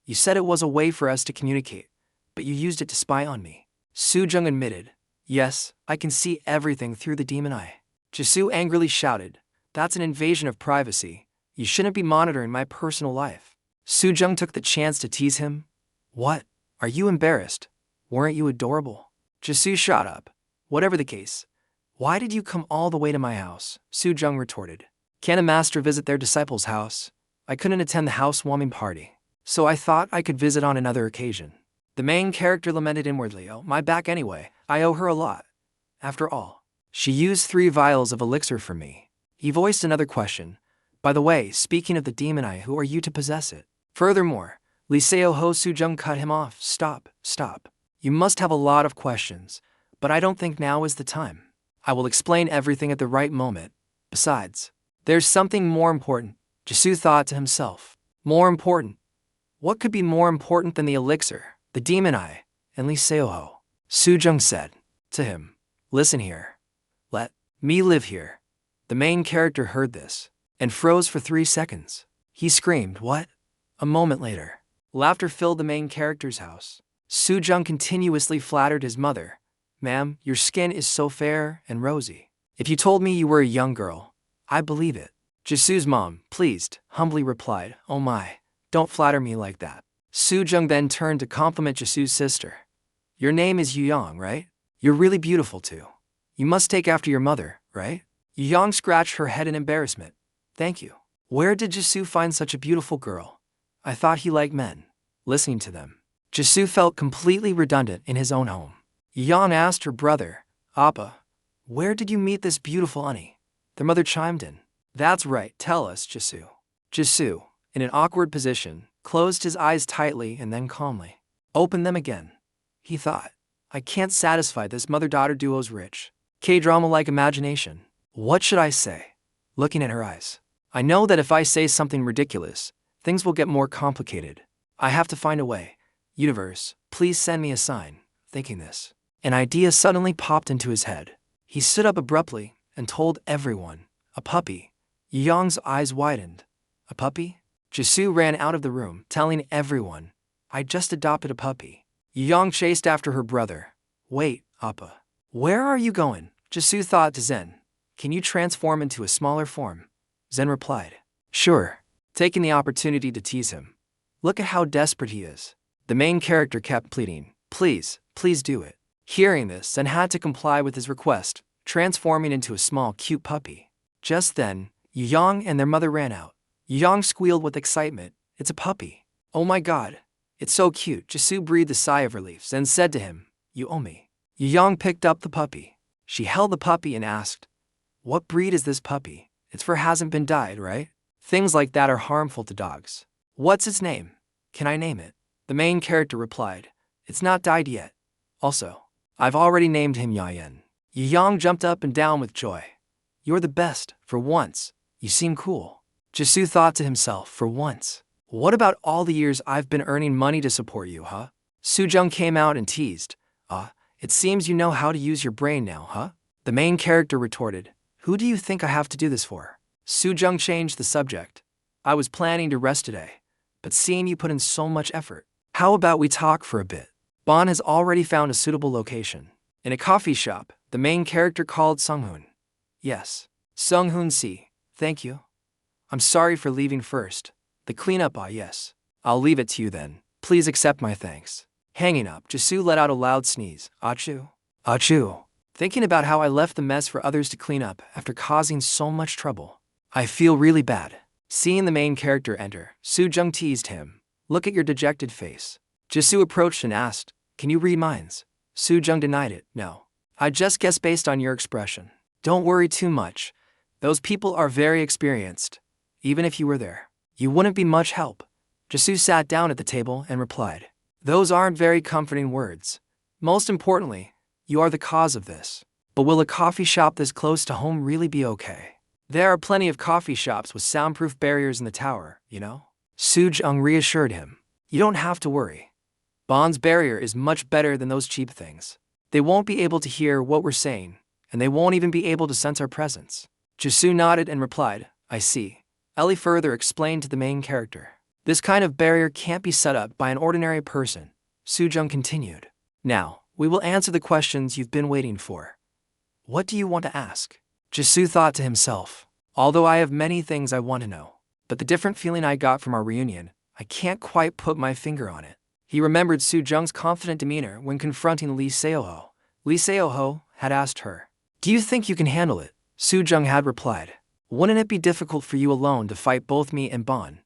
You said it was a way for us to communicate, but you used it to spy on me. Su Jang admitted, yes, I can see everything through the demon eye. Jisu angrily shouted, that's an invasion of privacy. You shouldn't be monitoring my personal life. Su Jang took the chance to tease him. What? Are you embarrassed? Weren't you adorable? Jisu shot up. Whatever the case, why did you come all the way to my house? Su Jang retorted. Can a master visit their disciple's house? I couldn't attend the housewarming party, so I thought I could visit on another occasion. The main character lamented inwardly, oh, my back anyway, I owe her a lot. After all, she used 3 vials of elixir for me. He voiced another question. By the way, speaking of the demon eye, who are you to possess it? Furthermore, Liseo Ho Su Jang cut him off. Stop. You must have a lot of questions, but I don't think now is the time. I will explain everything at the right moment. Besides, there's something more important, Jisu thought to himself. More important? What could be more important than the elixir, the demon eye, and Liseo Ho? Su Jang said to him, listen here. Let me live here. The main character heard this and froze for 3 seconds. He screamed, what? A moment later, laughter filled the main character's house. Su Jang continuously flattered his mother. Ma'am, your skin is so fair and rosy. If you told me you were a young girl, I'd believe it. Jisu's mom, pleased, humbly replied, oh my, don't flatter me like that. Su Jang then turned to compliment Jisu's sister. Your name is Yang, right? You're really beautiful too. You must take after your mother, right? Yang scratched her head in embarrassment. Thank you. Where did Jisu find such a beautiful girl? I thought he liked men. Listening to them, Jisu felt completely redundant in his own home. Yang asked her brother, Appa, where did you meet this beautiful Ani? Their mother chimed in. That's right, tell us, Jisu. Jisu, in an awkward position, closed his eyes tightly and then calmly opened them again. He thought, I can't satisfy this mother-daughter duo's rich, K-drama-like imagination. What should I say? Looking at her eyes, I know that if I say something ridiculous, things will get more complicated. I have to find a way. Universe, please send me a sign. Thinking this, an idea suddenly popped into his head. He stood up abruptly and told everyone, a puppy. Yang's eyes widened. A puppy? Jisu ran out of the room, telling everyone, I just adopted a puppy. Yang chased after her brother. Wait, Appa. Where are you going? Jisu thought to Zen. Can you transform into a smaller form? Zen replied. Sure. Taking the opportunity to tease him. Look at how desperate he is. The main character kept pleading. Please do it. Hearing this, Zen had to comply with his request, transforming into a small, cute puppy. Just then, Yang and their mother ran out. Yang squealed with excitement. It's a puppy. Oh my god. It's so cute. Jisu breathed a sigh of relief, Zen said to him, you owe me. Yang picked up the puppy. She held the puppy and asked, what breed is this puppy? Its fur hasn't been dyed, right? Things like that are harmful to dogs. What's its name? Can I name it? The main character replied, it's not dyed yet. Also, I've already named him Yayan. Yang jumped up and down with joy. You're the best, for once. You seem cool. Jisu thought to himself, for once. What about all the years I've been earning money to support you, huh? Su Jang came out and teased. It seems you know how to use your brain now, huh? The main character retorted. Who do you think I have to do this for? Su Jang changed the subject. I was planning to rest today, but seeing you put in so much effort, how about we talk for a bit? Bon has already found a suitable location. In a coffee shop, the main character called Sung-hoon. Yes. Sung-hoon see. Thank you. I'm sorry for leaving first. The cleanup, yes. I'll leave it to you then. Please accept my thanks. Hanging up, Jisu let out a loud sneeze. Achoo. Achoo. Thinking about how I left the mess for others to clean up after causing so much trouble. I feel really bad. Seeing the main character enter, Su Jang teased him. Look at your dejected face. Jisoo approached and asked, can you read minds? Su Jang denied it. No. I just guessed based on your expression. Don't worry too much. Those people are very experienced. Even if you were there, you wouldn't be much help. Jisoo sat down at the table and replied, those aren't very comforting words. Most importantly, you are the cause of this. But will a coffee shop this close to home really be okay? There are plenty of coffee shops with soundproof barriers in the tower, you know? Su Jang reassured him. You don't have to worry. Bond's barrier is much better than those cheap things. They won't be able to hear what we're saying, and they won't even be able to sense our presence. Jisoo nodded and replied, I see. Ellie further explained to the main character. This kind of barrier can't be set up by an ordinary person. Su Jang continued. Now, we will answer the questions you've been waiting for. What do you want to ask? Jisoo thought to himself. Although I have many things I want to know, but the different feeling I got from our reunion, I can't quite put my finger on it. He remembered Su Jang's confident demeanor when confronting Lee Seoho. Lee Seoho had asked her, do you think you can handle it? Su Jang had replied, wouldn't it be difficult for you alone to fight both me and Bond?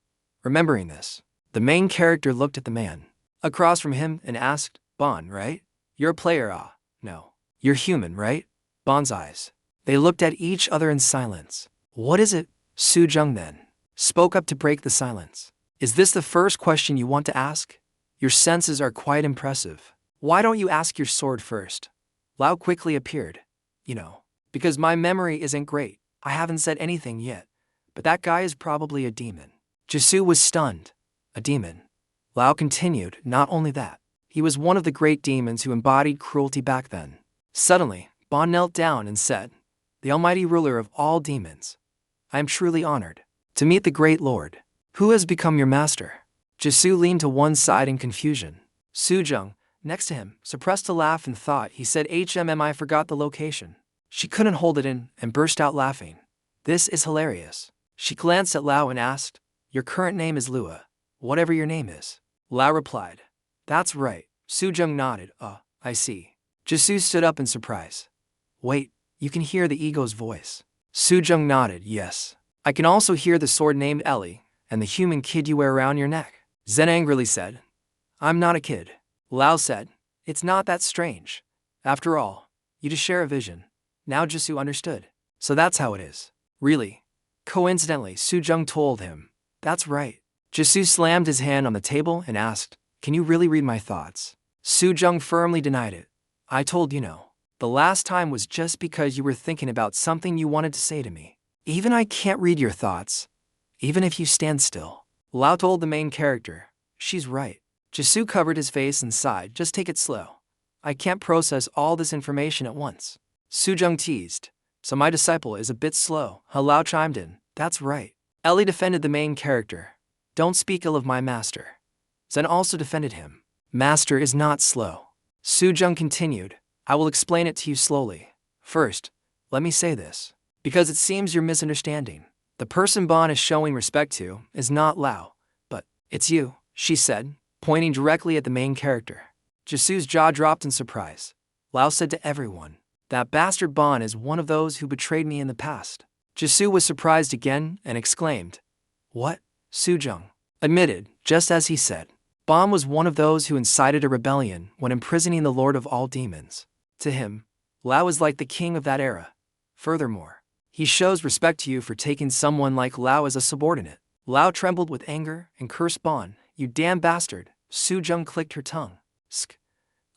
Remembering this, the main character looked at the man across from him and asked, Bond, right? You're a player, ah? No. You're human, right? Bond's eyes. They looked at each other in silence. What is it? Su Jang then spoke up to break the silence. Is this the first question you want to ask? Your senses are quite impressive. Why don't you ask your sword first? Lao quickly appeared. You know, because my memory isn't great. I haven't said anything yet. But that guy is probably a demon. Jisoo was stunned. A demon. Lao continued, not only that. He was one of the great demons who embodied cruelty back then. Suddenly, Bond knelt down and said, the almighty ruler of all demons. I am truly honored to meet the great lord. Who has become your master? Jisoo leaned to one side in confusion. Su Jang, next to him, suppressed a laugh and thought he said I forgot the location. She couldn't hold it in and burst out laughing. This is hilarious. She glanced at Lao and asked, your current name is Lua. Whatever your name is. Lao replied, that's right. Su Jang nodded, I see. Jisoo stood up in surprise. Wait, you can hear the ego's voice. Su Jang nodded, yes. I can also hear the sword named Ellie and the human kid you wear around your neck. Zen angrily said, I'm not a kid. Lao said, it's not that strange. After all, you just share a vision. Now Jisoo understood. So that's how it is. Really? Coincidentally, Su Jang told him. That's right. Jisoo slammed his hand on the table and asked, can you really read my thoughts? Su Jang firmly denied it. I told you no. The last time was just because you were thinking about something you wanted to say to me. Even I can't read your thoughts. Even if you stand still. Lao told the main character. She's right. Jisoo covered his face and sighed. Just take it slow. I can't process all this information at once. Su Jang teased. So my disciple is a bit slow. Lao chimed in. That's right. Ellie defended the main character. Don't speak ill of my master. Zen also defended him. Master is not slow. Su Jang continued. I will explain it to you slowly. First, let me say this. Because it seems you're misunderstanding. The person Bond is showing respect to is not Lao, but it's you, she said, pointing directly at the main character. Jisoo's jaw dropped in surprise. Lao said to everyone, that bastard Bond is one of those who betrayed me in the past. Jisoo was surprised again and exclaimed, what? Su Jang admitted, just as he said. Bond was one of those who incited a rebellion when imprisoning the Lord of all demons. To him, Lao is like the king of that era. Furthermore, he shows respect to you for taking someone like Lao as a subordinate. Lao trembled with anger and cursed Bond. You damn bastard. Su Jang clicked her tongue. Sk.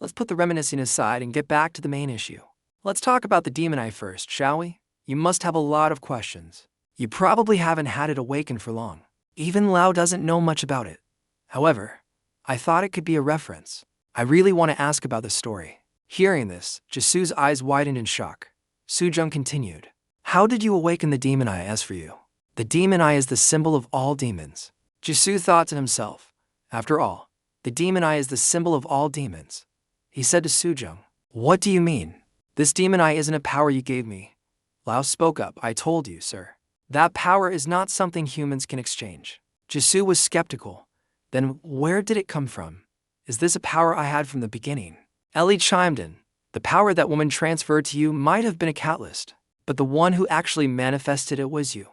Let's put the reminiscing aside and get back to the main issue. Let's talk about the demon eye first, shall we? You must have a lot of questions. You probably haven't had it awakened for long. Even Lao doesn't know much about it. However, I thought it could be a reference. I really want to ask about the story. Hearing this, Jisoo's eyes widened in shock. Su Jang continued. How did you awaken the demon eye? As for you, the demon eye is the symbol of all demons. Jisoo thought to himself. After all, the demon eye is the symbol of all demons. He said to Su Jang, what do you mean? This demon eye isn't a power you gave me. Lao spoke up. I told you, sir. That power is not something humans can exchange. Jisoo was skeptical. Then where did it come from? Is this a power I had from the beginning? Ellie chimed in. The power that woman transferred to you might have been a catalyst, but the one who actually manifested it was you,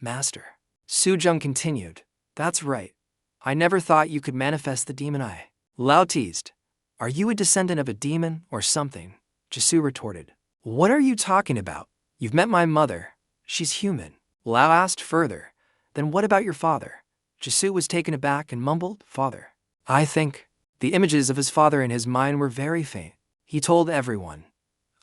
Master. Su Jang continued. That's right. I never thought you could manifest the demon eye. Lao teased. Are you a descendant of a demon or something? Jisoo retorted. What are you talking about? You've met my mother. She's human. Lao asked further. Then what about your father? Jisoo was taken aback and mumbled, Father. I think. The images of his father in his mind were very faint. He told everyone.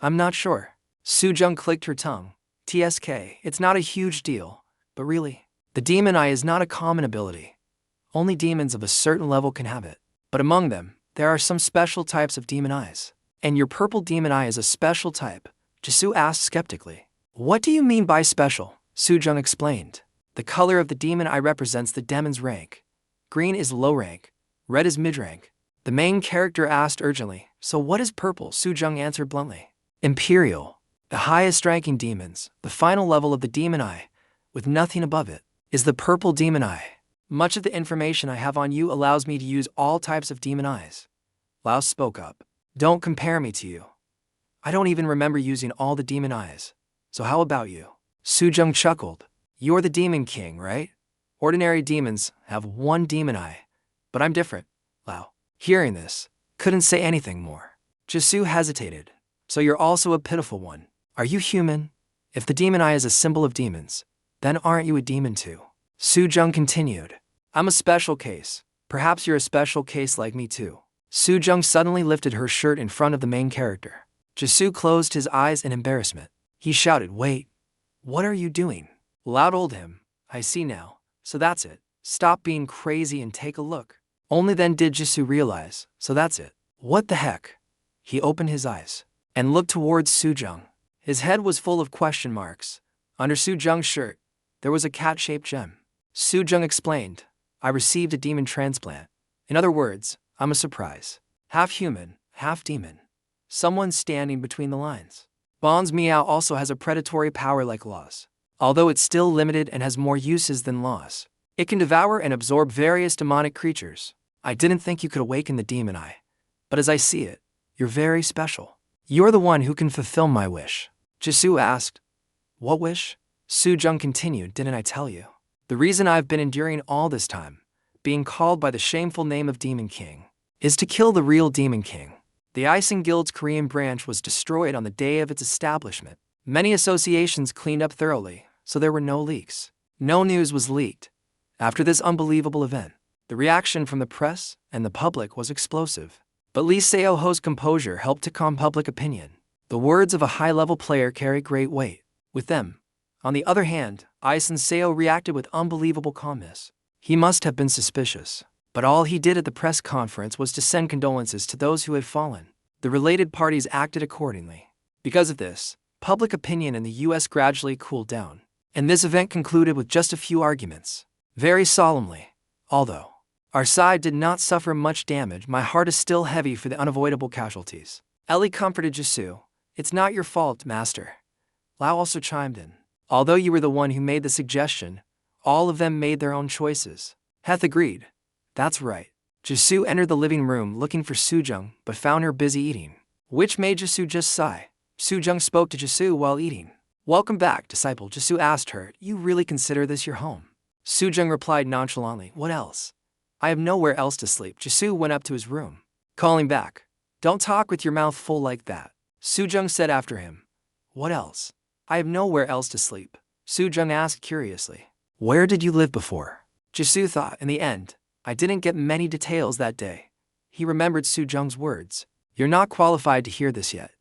I'm not sure. Su Jang clicked her tongue. TSK, it's not a huge deal. But really, the demon eye is not a common ability. Only demons of a certain level can have it. But among them, there are some special types of demon eyes. And your purple demon eye is a special type, Jisoo asked skeptically. What do you mean by special? Su Jang explained. The color of the demon eye represents the demon's rank. Green is low rank, red is mid rank. The main character asked urgently, so what is purple? Su Jang answered bluntly. Imperial, the highest ranking demons, the final level of the demon eye, with nothing above it, is the purple demon eye. Much of the information I have on you allows me to use all types of demon eyes. Lao spoke up. Don't compare me to you. I don't even remember using all the demon eyes. So how about you? Su Jang chuckled. You're the demon king, right? Ordinary demons have one demon eye. But I'm different, Lao. Hearing this, couldn't say anything more. Jisoo hesitated. So you're also a pitiful one. Are you human? If the demon eye is a symbol of demons, then aren't you a demon too? Su Jang continued. I'm a special case. Perhaps you're a special case like me too. Su Jang suddenly lifted her shirt in front of the main character. Jisoo closed his eyes in embarrassment. He shouted, Wait, what are you doing? Lao told him, I see now. So that's it. Stop being crazy and take a look. Only then did Jisoo realize, so that's it. What the heck? He opened his eyes and looked towards Su Jang. His head was full of question marks. Under Su Jang's shirt, there was a cat-shaped gem. Su Jang explained, I received a demon transplant. In other words, I'm a surprise. Half human, half demon. Someone standing between the lines. Bond's meow also has a predatory power like Law's. Although it's still limited and has more uses than Law's. It can devour and absorb various demonic creatures. I didn't think you could awaken the demon eye. But as I see it, you're very special. You're the one who can fulfill my wish. Jisoo asked, What wish? Su Jang continued, Didn't I tell you? The reason I've been enduring all this time, being called by the shameful name of Demon King, is to kill the real Demon King. The Icing Guild's Korean branch was destroyed on the day of its establishment. Many associations cleaned up thoroughly, so there were no leaks. No news was leaked. After this unbelievable event, the reaction from the press and the public was explosive. But Lee Seo-ho's composure helped to calm public opinion. The words of a high-level player carry great weight. With them, on the other hand, Ison Seo reacted with unbelievable calmness. He must have been suspicious. But all he did at the press conference was to send condolences to those who had fallen. The related parties acted accordingly. Because of this, public opinion in the US gradually cooled down. And this event concluded with just a few arguments. Very solemnly. Although our side did not suffer much damage, my heart is still heavy for the unavoidable casualties. Ellie comforted Jisoo. It's not your fault, master. Lao also chimed in. Although you were the one who made the suggestion, all of them made their own choices. Heth agreed. That's right. Jisoo entered the living room looking for Su Jang, but found her busy eating, which made Jisoo just sigh. Su Jang spoke to Jisoo while eating. Welcome back, disciple. Jisoo asked her, You really consider this your home? Su Jang replied nonchalantly, What else? I have nowhere else to sleep. Jisoo went up to his room, calling back. Don't talk with your mouth full like that. Su Jang said after him. What else? I have nowhere else to sleep. Su Jang asked curiously. Where did you live before? Jisoo thought, in the end, I didn't get many details that day. He remembered Su Jang's words. You're not qualified to hear this yet.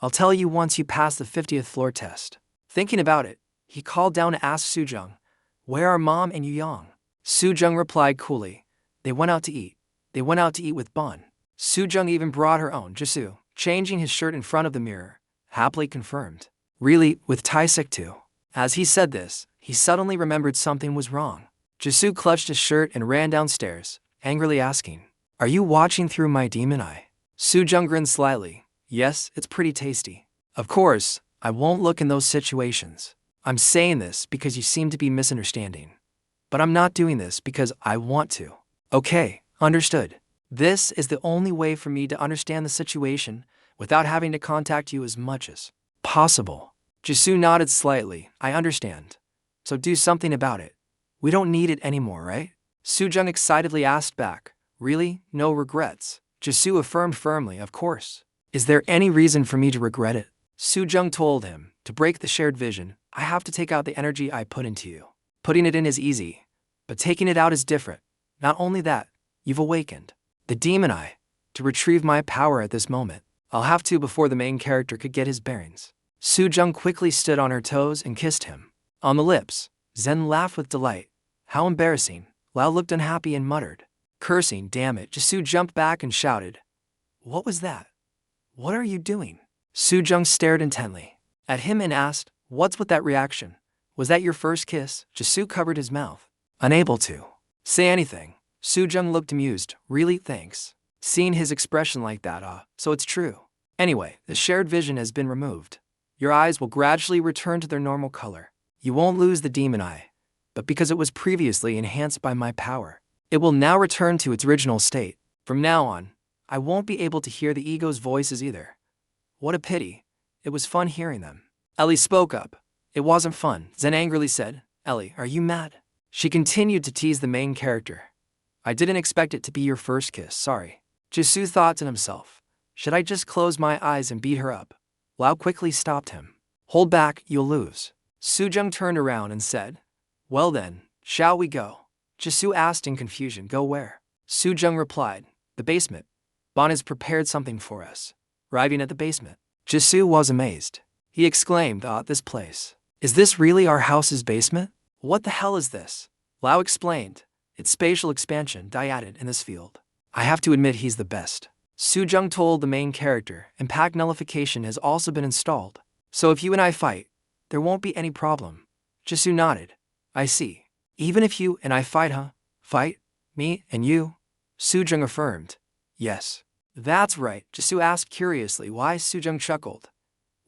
I'll tell you once you pass the 50th floor test. Thinking about it, he called down to ask Su Jang, Where are Mom and Yu Yang? Su Jang replied coolly, They went out to eat. They went out to eat with Bon. Su Jang even brought her own. Jisoo, changing his shirt in front of the mirror, happily confirmed. Really, with Taesik too. As he said this, he suddenly remembered something was wrong. Jisoo clutched his shirt and ran downstairs, angrily asking, Are you watching through my demon eye? Su Jang grinned slyly. Yes, it's pretty tasty. Of course, I won't look in those situations. I'm saying this because you seem to be misunderstanding. But I'm not doing this because I want to. Okay, understood. This is the only way for me to understand the situation without having to contact you as much as possible. Jisoo nodded slightly. I understand. So do something about it. We don't need it anymore, right? Su Jang excitedly asked back. Really? No regrets? Jisoo affirmed firmly, of course. Is there any reason for me to regret it? Su Jang told him, to break the shared vision, I have to take out the energy I put into you. Putting it in is easy, but taking it out is different. Not only that, you've awakened the demon eye. To retrieve my power at this moment, I'll have to before the main character could get his bearings. Su Jang quickly stood on her toes and kissed him on the lips. Zen laughed with delight. How embarrassing. Lao looked unhappy and muttered. Cursing, damn it. Jisoo jumped back and shouted. What was that? What are you doing? Su Jang stared intently at him and asked, what's with that reaction? Was that your first kiss? Jisoo covered his mouth, unable to say anything. Su Jang looked amused. Really? Thanks. Seeing his expression like that, so it's true. Anyway, the shared vision has been removed. Your eyes will gradually return to their normal color. You won't lose the demon eye, but because it was previously enhanced by my power, it will now return to its original state. From now on, I won't be able to hear the ego's voices either. What a pity. It was fun hearing them. Ellie spoke up. It wasn't fun, Zen angrily said. Ellie, are you mad? She continued to tease the main character. I didn't expect it to be your first kiss, sorry. Jisoo thought to himself. Should I just close my eyes and beat her up? Lao quickly stopped him. Hold back, you'll lose. Su Jang turned around and said, well then, shall we go? Jisoo asked in confusion, go where? Su Jang replied, the basement. Bon has prepared something for us. Arriving at the basement, Jisoo was amazed. He exclaimed, this place. Is this really our house's basement? What the hell is this? Lao explained. It's spatial expansion, added in this field. I have to admit he's the best. Su Jang told the main character, impact nullification has also been installed. So if you and I fight, there won't be any problem. Jisoo nodded. I see. Even if you and I fight, huh? Fight? Me and you? Su Jang affirmed. Yes. That's right, Jisoo asked curiously. Why? Su Jang chuckled.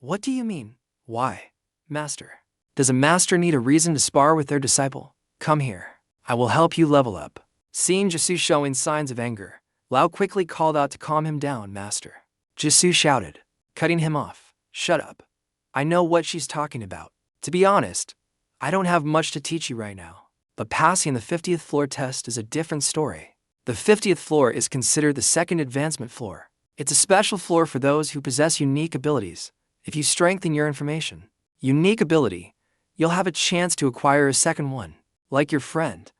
What do you mean? Why? Master. Does a master need a reason to spar with their disciple? Come here. I will help you level up. Seeing Jisoo showing signs of anger, Lao quickly called out to calm him down, Master. Jisoo shouted, cutting him off. Shut up. I know what she's talking about. To be honest, I don't have much to teach you right now. But passing the 50th floor test is a different story. The 50th floor is considered the second advancement floor. It's a special floor for those who possess unique abilities. If you strengthen your information, unique ability, you'll have a chance to acquire a second one, like your friend.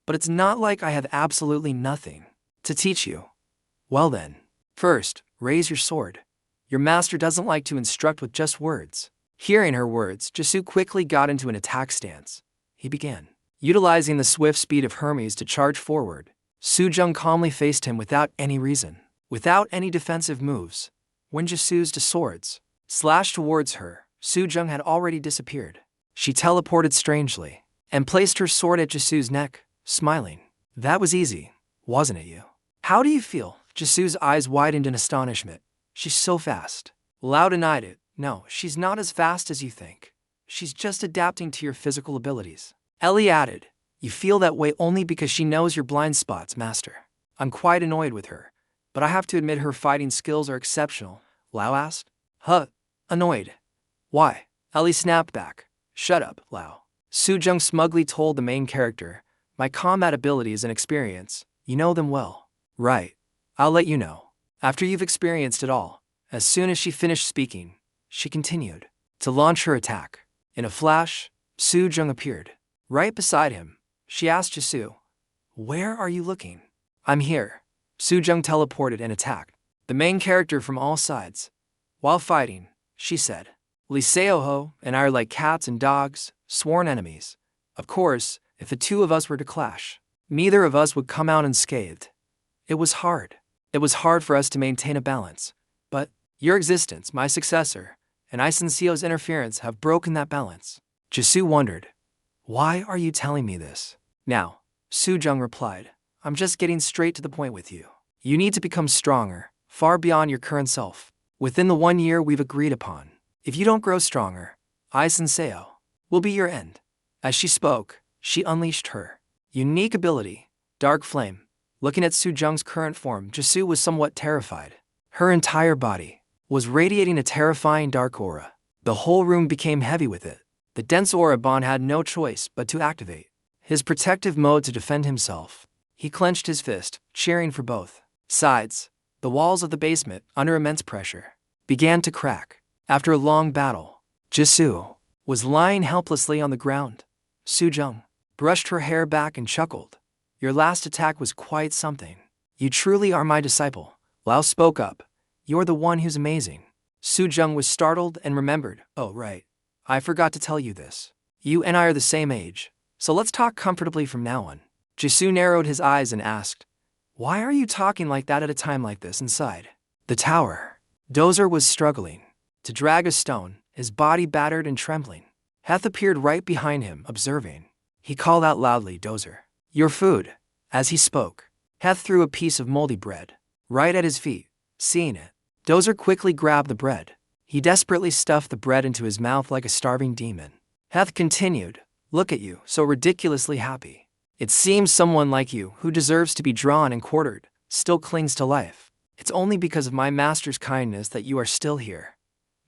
But it's not like I have absolutely nothing to teach you. Well then, first, raise your sword. Your master doesn't like to instruct with just words. Hearing her words, Jisoo quickly got into an attack stance. He began, utilizing the swift speed of Hermes to charge forward. Su Jang calmly faced him without any reason, without any defensive moves. When Jisoo's swords slashed towards her, Su Jang had already disappeared. She teleported strangely and placed her sword at Jisoo's neck, smiling. That was easy, wasn't it you? How do you feel? Jisoo's eyes widened in astonishment. She's so fast. Lao denied it. No, she's not as fast as you think. She's just adapting to your physical abilities. Ellie added, you feel that way only because she knows your blind spots, Master. I'm quite annoyed with her, but I have to admit her fighting skills are exceptional. Lao asked. Huh? Annoyed? Why? Ellie snapped back. Shut up, Lao. Su Jang smugly told the main character, my combat abilities and experience, you know them well. Right. I'll let you know. After you've experienced it all. As soon as she finished speaking, she continued to launch her attack. In a flash, Su Jang appeared. Right beside him, she asked Jisoo, where are you looking? I'm here. Su Jang teleported and attacked the main character from all sides. While fighting, she said, Lee Seoho and I are like cats and dogs, sworn enemies. Of course, if the two of us were to clash, neither of us would come out unscathed. It was hard. It was hard for us to maintain a balance. But your existence, my successor, and Isenseo's interference have broken that balance. Jisoo wondered, why are you telling me this? Now, Su Jang replied, I'm just getting straight to the point with you. You need to become stronger, far beyond your current self, within the 1 year we've agreed upon. If you don't grow stronger, Isenseo will be your end. As she spoke, she unleashed her unique ability, Dark Flame. Looking at Su Jang's current form, Jisoo was somewhat terrified. Her entire body was radiating a terrifying dark aura. The whole room became heavy with it. The dense aura Bon had no choice but to activate. his protective mode to defend himself. He clenched his fist, cheering for both sides. The walls of the basement, under immense pressure, began to crack. After a long battle, Jisoo was lying helplessly on the ground. Su Jang brushed her hair back and chuckled. Your last attack was quite something. You truly are my disciple. Lao spoke up. You're the one who's amazing. Su Jang was startled and remembered. Oh right. I forgot to tell you this. You and I are the same age, so let's talk comfortably from now on. Jisoo narrowed his eyes and asked, why are you talking like that at a time like this inside the tower? Dozer was struggling to drag a stone, his body battered and trembling. Heth appeared right behind him, observing. He called out loudly, Dozer, your food. As he spoke, Heth threw a piece of moldy bread right at his feet. Seeing it, Dozer quickly grabbed the bread. He desperately stuffed the bread into his mouth like a starving demon. Heth continued, look at you, so ridiculously happy. It seems someone like you, who deserves to be drawn and quartered, still clings to life. It's only because of my master's kindness that you are still here.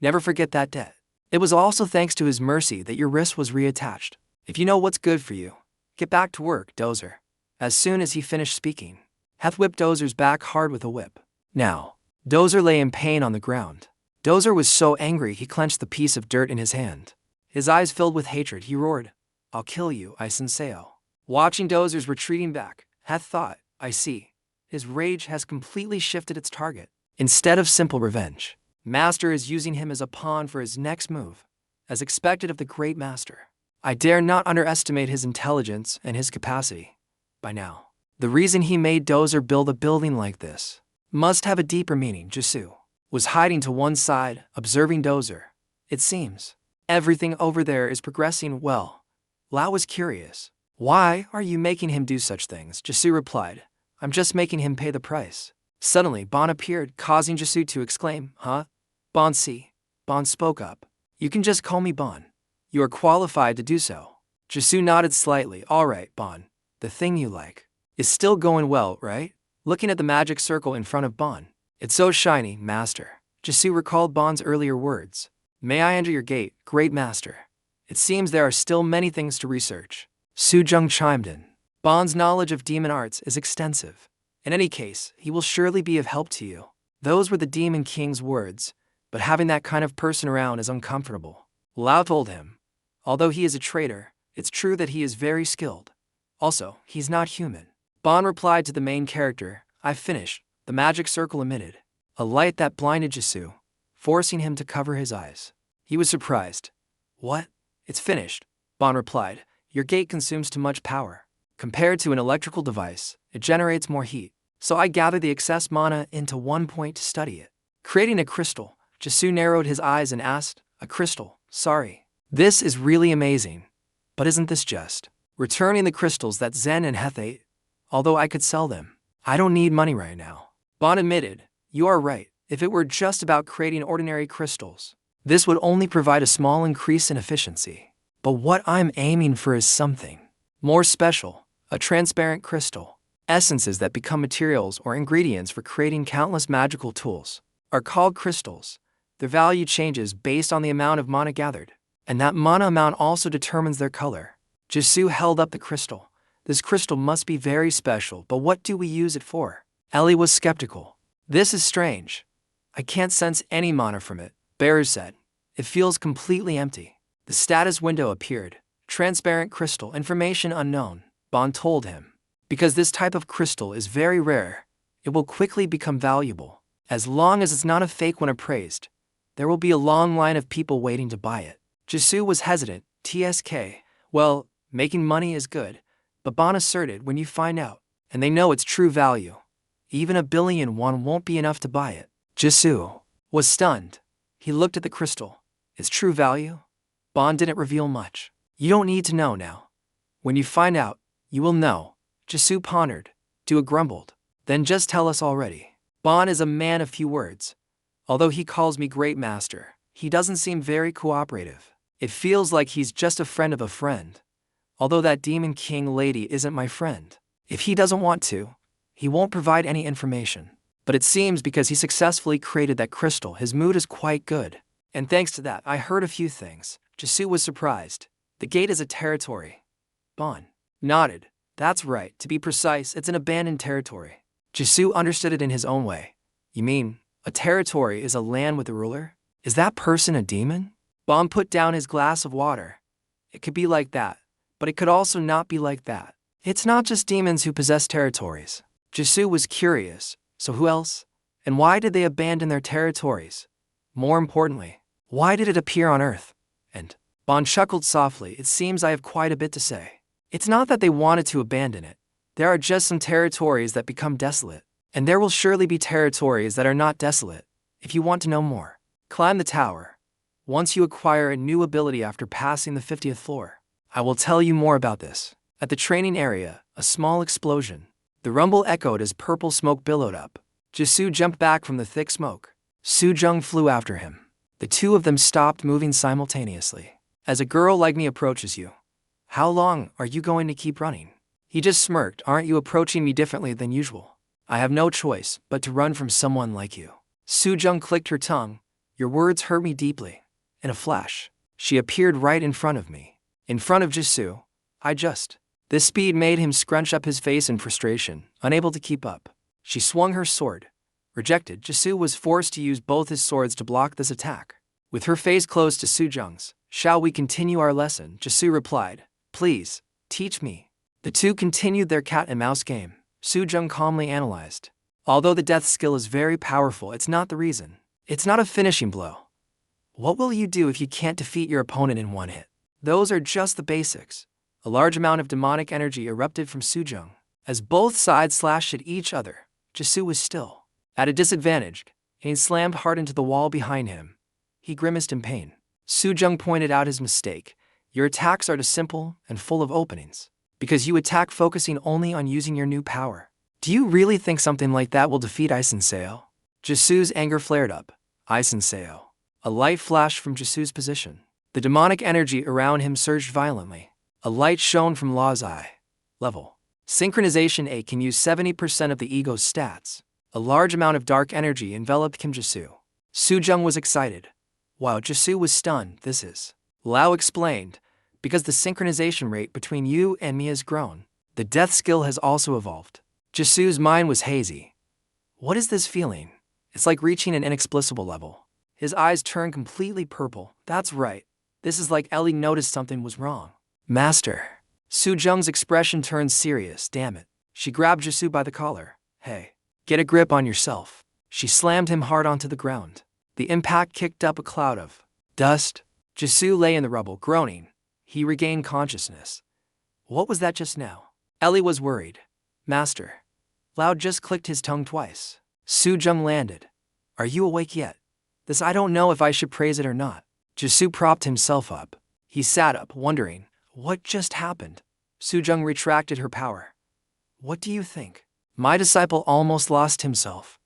Never forget that debt. It was also thanks to his mercy that your wrist was reattached. If you know what's good for you, get back to work, Dozer. As soon as he finished speaking, Heth whipped Dozer's back hard with a whip. Now, Dozer lay in pain on the ground. Dozer was so angry he clenched the piece of dirt in his hand. His eyes filled with hatred, he roared, I'll kill you, I-senseo. Watching Dozer's retreating back, Heth thought, I see. His rage has completely shifted its target. Instead of simple revenge, Master is using him as a pawn for his next move, as expected of the great master. I dare not underestimate his intelligence and his capacity. By now, the reason he made Dozer build a building like this must have a deeper meaning. Jisoo was hiding to one side, observing Dozer. It seems everything over there is progressing well. Lao was curious. Why are you making him do such things? Jisoo replied, I'm just making him pay the price. Suddenly, Bon appeared, causing Jisoo to exclaim, huh? Bon see. Bon spoke up. You can just call me Bon. You are qualified to do so. Jisoo nodded slightly. All right, Bon. The thing you like is still going well, right? Looking at the magic circle in front of Bon. It's so shiny, master. Jisoo recalled Bon's earlier words. May I enter your gate, great master? It seems there are still many things to research. Su Jang chimed in. Bon's knowledge of demon arts is extensive. In any case, he will surely be of help to you. Those were the Demon King's words, but having that kind of person around is uncomfortable. Lao told him. Although he is a traitor, it's true that he is very skilled. Also, he's not human. Bon replied to the main character, I've finished. The magic circle emitted a light that blinded Jisoo, forcing him to cover his eyes. He was surprised. What? It's finished, Bon replied. Your gate consumes too much power. Compared to an electrical device, it generates more heat. So I gather the excess mana into one point to study it. Creating a crystal, Jisoo narrowed his eyes and asked, a crystal, sorry. This is really amazing. But isn't this just returning the crystals that Zen and Heth ate? Although I could sell them. I don't need money right now. Bon admitted, you are right. If it were just about creating ordinary crystals, this would only provide a small increase in efficiency. But what I'm aiming for is something more special, a transparent crystal. Essences that become materials or ingredients for creating countless magical tools are called crystals. Their value changes based on the amount of mana gathered, and that mana amount also determines their color. Jisoo held up the crystal. This crystal must be very special, but what do we use it for? Ellie was skeptical. This is strange. I can't sense any mana from it, Bearer said. It feels completely empty. The status window appeared. Transparent crystal, information unknown, Bon told him. Because this type of crystal is very rare, it will quickly become valuable. As long as it's not a fake when appraised, there will be a long line of people waiting to buy it. Jisoo was hesitant. TSK, well, making money is good, but Bon asserted when you find out, and they know its true value, even 1 billion won won't be enough to buy it. Jisoo was stunned. He looked at the crystal. Its true value? Bon didn't reveal much. You don't need to know now. When you find out, you will know. Jisoo pondered. Dua grumbled. Then just tell us already. Bon is a man of few words. Although he calls me great master, he doesn't seem very cooperative. It feels like he's just a friend of a friend. Although that Demon King lady isn't my friend. If he doesn't want to, he won't provide any information. But it seems because he successfully created that crystal, his mood is quite good. And thanks to that, I heard a few things. Jisoo was surprised. The gate is a territory. Bon, nodded. That's right, to be precise, it's an abandoned territory. Jisoo understood it in his own way. You mean, a territory is a land with a ruler? Is that person a demon? Bom put down his glass of water. It could be like that, but it could also not be like that. It's not just demons who possess territories. Jisoo was curious, so who else? And why did they abandon their territories? More importantly, why did it appear on Earth? And Bon chuckled softly. It seems I have quite a bit to say. It's not that they wanted to abandon it. There are just some territories that become desolate. And there will surely be territories that are not desolate. If you want to know more, climb the tower. Once you acquire a new ability after passing the 50th floor, I will tell you more about this. At the training area, a small explosion. The rumble echoed as purple smoke billowed up. Jisoo jumped back from the thick smoke. Su Jang flew after him. The two of them stopped moving simultaneously. As a girl like me approaches you, how long are you going to keep running? He just smirked. Aren't you approaching me differently than usual? I have no choice but to run from someone like you. Su Jang clicked her tongue. Your words hurt me deeply. In a flash, she appeared right in front of me. In front of Jisoo. This speed made him scrunch up his face in frustration, unable to keep up. She swung her sword. Rejected, Jisoo was forced to use both his swords to block this attack. With her face close to Su Jang's, shall we continue our lesson? Jisoo replied. Please, teach me. The two continued their cat and mouse game. Su Jang calmly analyzed. Although the death skill is very powerful, it's not the reason. It's not a finishing blow. What will you do if you can't defeat your opponent in one hit? Those are just the basics. A large amount of demonic energy erupted from Su Jang. As both sides slashed at each other, Jisoo was still at a disadvantage, and he slammed hard into the wall behind him. He grimaced in pain. Su Jang pointed out his mistake. Your attacks are too simple and full of openings. Because you attack focusing only on using your new power. Do you really think something like that will defeat Seo? Jisoo's anger flared up. Seo. A light flashed from Jisoo's position. The demonic energy around him surged violently. A light shone from Law's eye. Level. Synchronization A can use 70% of the ego's stats. A large amount of dark energy enveloped Kim Jisoo. Su Jang was excited. While Jisoo was stunned, this is, Lao explained, because the synchronization rate between you and me has grown. The death skill has also evolved. Jisoo's mind was hazy. What is this feeling? It's like reaching an inexplicable level. His eyes turned completely purple. That's right. This is like Ellie noticed something was wrong. Master. Su Jang's expression turned serious. Damn it. She grabbed Jisoo by the collar. Hey, get a grip on yourself. She slammed him hard onto the ground. The impact kicked up a cloud of dust. Jisoo lay in the rubble, groaning. He regained consciousness. What was that just now? Ellie was worried. Master. Lao just clicked his tongue twice. Su Jang landed. Are you awake yet? This I don't know if I should praise it or not. Jisoo propped himself up. He sat up, wondering, what just happened? Su Jang retracted her power. What do you think? My disciple almost lost himself.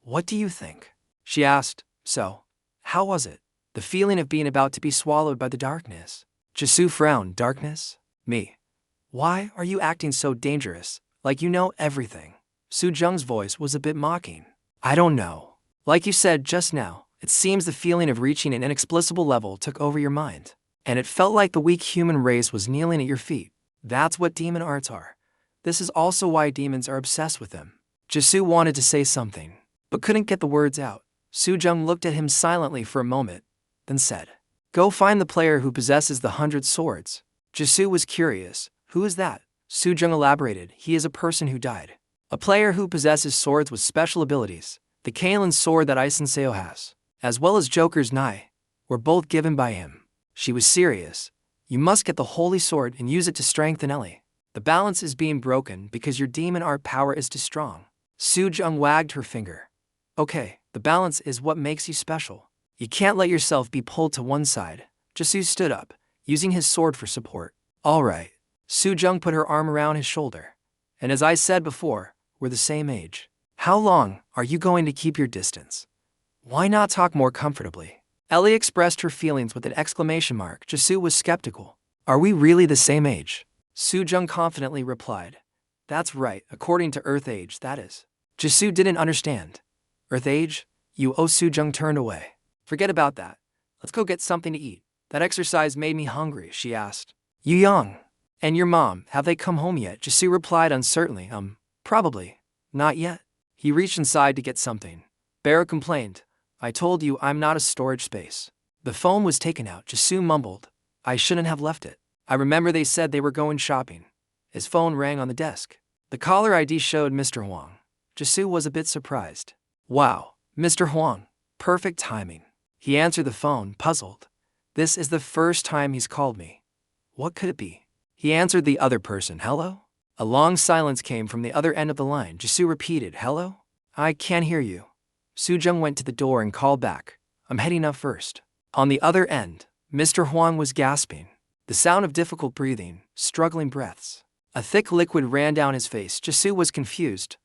What do you think? She asked. So, how was it? The feeling of being about to be swallowed by the darkness. Jisoo frowned. Darkness? Me. Why are you acting so dangerous, like you know everything? Su Jang's voice was a bit mocking. I don't know. Like you said just now, it seems the feeling of reaching an inexplicable level took over your mind. And it felt like the weak human race was kneeling at your feet. That's what demon arts are. This is also why demons are obsessed with them. Jisoo wanted to say something, but couldn't get the words out. Su Jang looked at him silently for a moment, then said, Go find the player who possesses the 100 swords. Jisoo was curious. Who is that? Su Jang elaborated. He is a person who died. A player who possesses swords with special abilities. The Talon sword that Seo has, as well as Joker's Nai, were both given by him. She was serious. You must get the holy sword and use it to strengthen Ellie. The balance is being broken because your demon art power is too strong. Su Jang wagged her finger. Okay, the balance is what makes you special. You can't let yourself be pulled to one side. Jisoo stood up, using his sword for support. All right. Su Jang put her arm around his shoulder. And as I said before, we're the same age. How long are you going to keep your distance? Why not talk more comfortably? Ellie expressed her feelings with an exclamation mark. Jisoo was skeptical. Are we really the same age? Su Jang confidently replied. That's right, according to Earth age, that is. Jisoo didn't understand. Earth age? Su Jang turned away. Forget about that. Let's go get something to eat. That exercise made me hungry, she asked. You young. And your mom, have they come home yet? Jisoo replied uncertainly, probably. Not yet. He reached inside to get something. Beru complained, I told you I'm not a storage space. The phone was taken out. Jisoo mumbled, I shouldn't have left it. I remember they said they were going shopping. His phone rang on the desk. The caller ID showed Mr. Hwang. Jisoo was a bit surprised. Wow, Mr. Hwang, perfect timing. He answered the phone, puzzled. This is the first time he's called me. What could it be? He answered the other person, hello? A long silence came from the other end of the line. Jisoo repeated, hello? I can't hear you. Su Jang went to the door and called back, I'm heading up first. On the other end, Mr. Hwang was gasping. The sound of difficult breathing, struggling breaths. A thick liquid ran down his face. Jisoo was confused.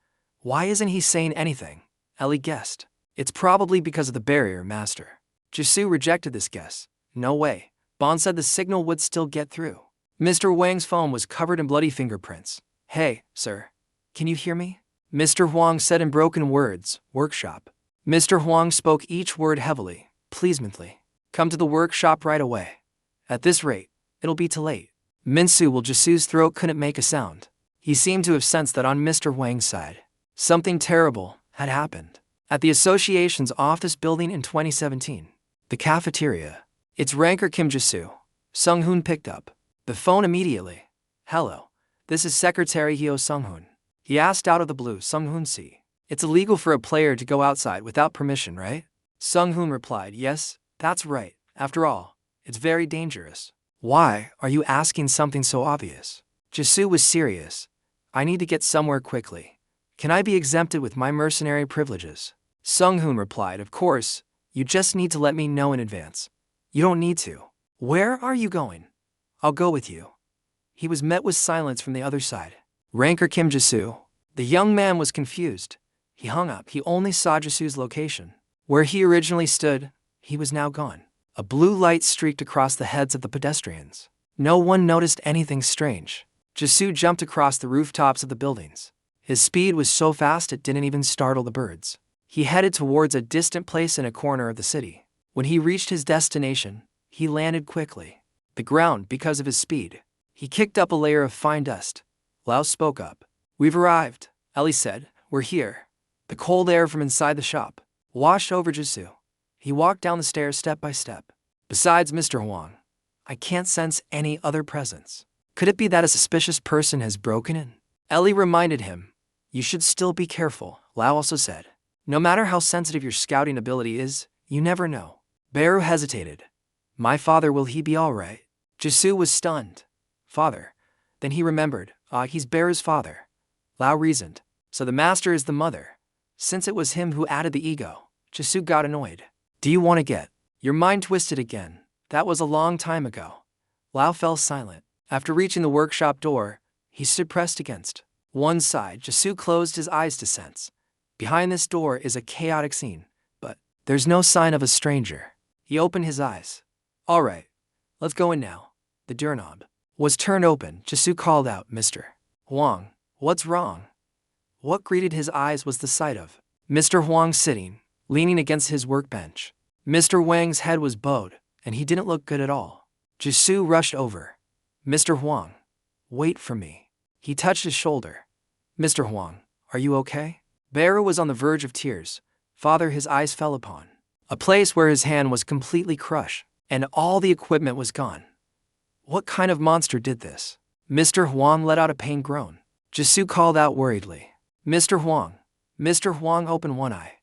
Why isn't he saying anything? Ellie guessed. It's probably because of the barrier, master. Jisoo rejected this guess. No way. Bond said the signal would still get through. Mr. Wang's phone was covered in bloody fingerprints. Hey, sir. Can you hear me? Mr. Hwang said in broken words, workshop. Mr. Hwang spoke each word heavily, pleasemently. Come to the workshop right away. At this rate, it'll be too late. Minsu will Jisoo's throat couldn't make a sound. He seemed to have sensed that on Mr. Wang's side, something terrible had happened. At the association's office building in 2017, the cafeteria, its ranker Kim Jisoo, Sung-hoon picked up the phone immediately. Hello, this is Secretary Hyo Sung-hoon. He asked out of the blue. Sung-hoon see. It's illegal for a player to go outside without permission, right? Sung-hoon replied, yes, that's right. After all, it's very dangerous. Why are you asking something so obvious? Jisoo was serious. I need to get somewhere quickly. Can I be exempted with my mercenary privileges? Sung-hoon replied, of course, you just need to let me know in advance. You don't need to. Where are you going? I'll go with you. He was met with silence from the other side. Ranker Kim Jisoo. The young man was confused. He hung up. He only saw Jisoo's location. Where he originally stood, he was now gone. A blue light streaked across the heads of the pedestrians. No one noticed anything strange. Jisoo jumped across the rooftops of the buildings. His speed was so fast it didn't even startle the birds. He headed towards a distant place in a corner of the city. When he reached his destination, he landed quickly. The ground, because of his speed. He kicked up a layer of fine dust. Lau spoke up. We've arrived, Ellie said. We're here. The cold air from inside the shop washed over Jisoo. He walked down the stairs step by step. Besides Mr. Hwang, I can't sense any other presence. Could it be that a suspicious person has broken in? Ellie reminded him. You should still be careful, Lau also said. No matter how sensitive your scouting ability is, you never know. Beru hesitated. My father, will he be all right? Jisoo was stunned. Father. Then he remembered. He's Beru's father. Lau reasoned. So the master is the mother. Since it was him who added the ego, Jisoo got annoyed. Do you want to get your mind twisted again? That was a long time ago. Lau fell silent. After reaching the workshop door, he stood pressed against one side. Jisoo closed his eyes to sense. Behind this door is a chaotic scene, but there's no sign of a stranger. He opened his eyes. All right, let's go in now. The doorknob was turned open. Jisoo called out, Mr. Hwang, what's wrong? What greeted his eyes was the sight of Mr. Hwang sitting, leaning against his workbench. Mr. Wang's head was bowed, and he didn't look good at all. Jisoo rushed over. Mr. Hwang, wait for me. He touched his shoulder. Mr. Hwang, are you okay? Beru was on the verge of tears. Father, his eyes fell upon a place where his hand was completely crushed, and all the equipment was gone. What kind of monster did this? Mr. Hwang let out a pained groan. Jisoo called out worriedly. Mr. Hwang. Mr. Hwang opened one eye.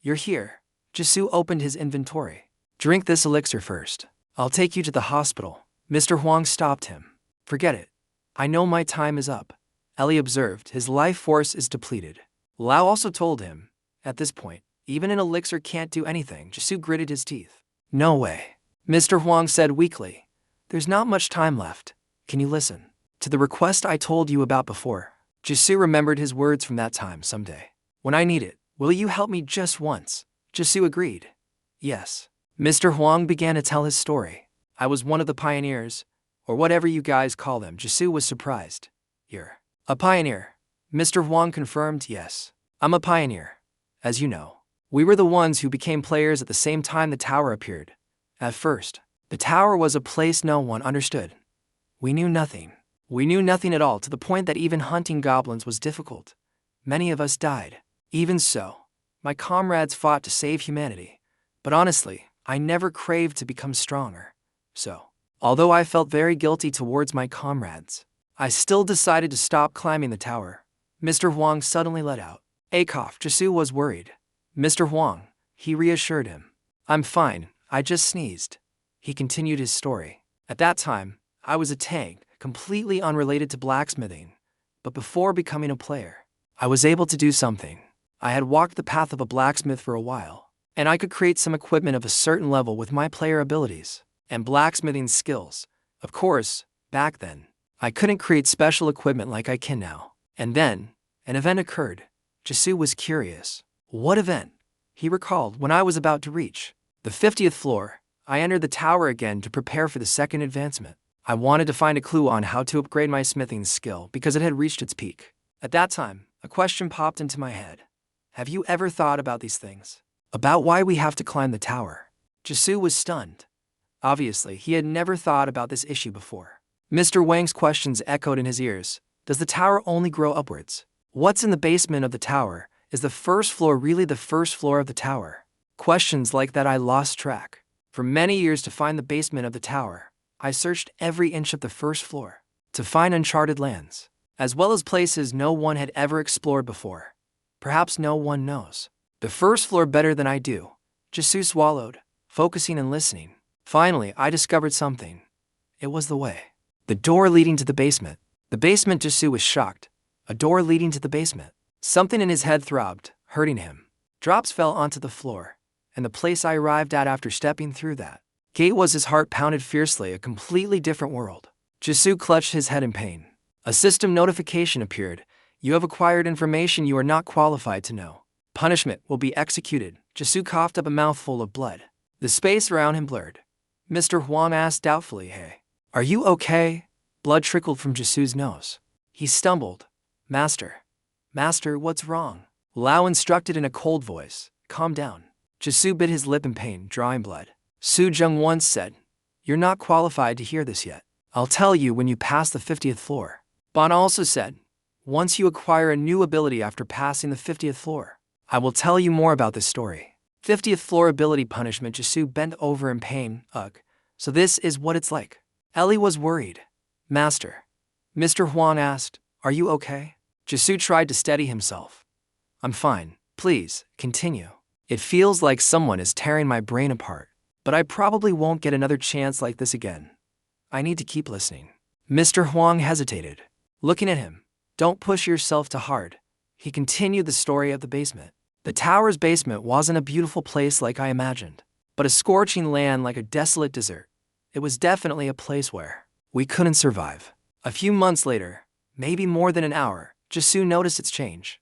You're here. Jisoo opened his inventory. Drink this elixir first. I'll take you to the hospital. Mr. Hwang stopped him. Forget it. I know my time is up. Ellie observed. His life force is depleted. Lau also told him. At this point, even an elixir can't do anything. Jisoo gritted his teeth. No way. Mr. Hwang said weakly. There's not much time left. Can you listen to the request I told you about before? Jisoo remembered his words from that time. Someday, when I need it, will you help me just once? Jisoo agreed. Yes. Mr. Hwang began to tell his story. I was one of the pioneers, or whatever you guys call them. Jisoo was surprised. You're a pioneer? Mr. Hwang confirmed. Yes, I'm a pioneer. As you know, we were the ones who became players at the same time the tower appeared. At first, the tower was a place no one understood. We knew nothing. We knew nothing at all, to the point that even hunting goblins was difficult. Many of us died. Even so, my comrades fought to save humanity. But honestly, I never craved to become stronger. So, although I felt very guilty towards my comrades, I still decided to stop climbing the tower. Mr. Huang suddenly let out a cough. Jisoo was worried. Mr. Huang, he reassured him. I'm fine, I just sneezed. He continued his story. At that time, I was a tank, completely unrelated to blacksmithing. But before becoming a player, I was able to do something. I had walked the path of a blacksmith for a while, and I could create some equipment of a certain level with my player abilities and blacksmithing skills. Of course, back then, I couldn't create special equipment like I can now. And then, an event occurred. Jisoo was curious. What event? He recalled. When I was about to reach the 50th floor, I entered the tower again to prepare for the second advancement. I wanted to find a clue on how to upgrade my smithing skill because it had reached its peak. At that time, a question popped into my head. Have you ever thought about these things? About why we have to climb the tower? Jisoo was stunned. Obviously, he had never thought about this issue before. Mr. Wang's questions echoed in his ears. Does the tower only grow upwards? What's in the basement of the tower? Is the first floor really the first floor of the tower? Questions like that I lost track. For many years to find the basement of the tower, I searched every inch of the first floor to find uncharted lands, as well as places no one had ever explored before. Perhaps no one knows the first floor better than I do. Jisoo swallowed, focusing and listening. Finally, I discovered something. It was the way. The door leading to the basement. The basement. Jisoo was shocked. A door leading to the basement. Something in his head throbbed, hurting him. Drops fell onto the floor, and the place I arrived at after stepping through that gate was his heart pounded fiercely, a completely different world. Jisoo clutched his head in pain. A system notification appeared. You have acquired information you are not qualified to know. Punishment will be executed. Jisoo coughed up a mouthful of blood. The space around him blurred. Mr. Huang asked doubtfully, Hey, are you okay? Blood trickled from Jisoo's nose. He stumbled. Master, what's wrong? Lao instructed in a cold voice. Calm down. Jisoo bit his lip in pain, drawing blood. Su Jang once said, You're not qualified to hear this yet. I'll tell you when you pass the 50th floor. Bon also said, Once you acquire a new ability after passing the 50th floor, I will tell you more about this story. 50th floor ability punishment. Jisoo bent over in pain. Ugh, so this is what it's like. Ellie was worried. Master, Mr. Huang asked, Are you okay? Jisoo tried to steady himself. I'm fine. Please, continue. It feels like someone is tearing my brain apart, but I probably won't get another chance like this again. I need to keep listening. Mr. Huang hesitated, looking at him. Don't push yourself too hard. He continued the story of the basement. The tower's basement wasn't a beautiful place like I imagined, but a scorching land like a desolate desert. It was definitely a place where we couldn't survive. A few months later, maybe more than an hour, Jisoo noticed its change.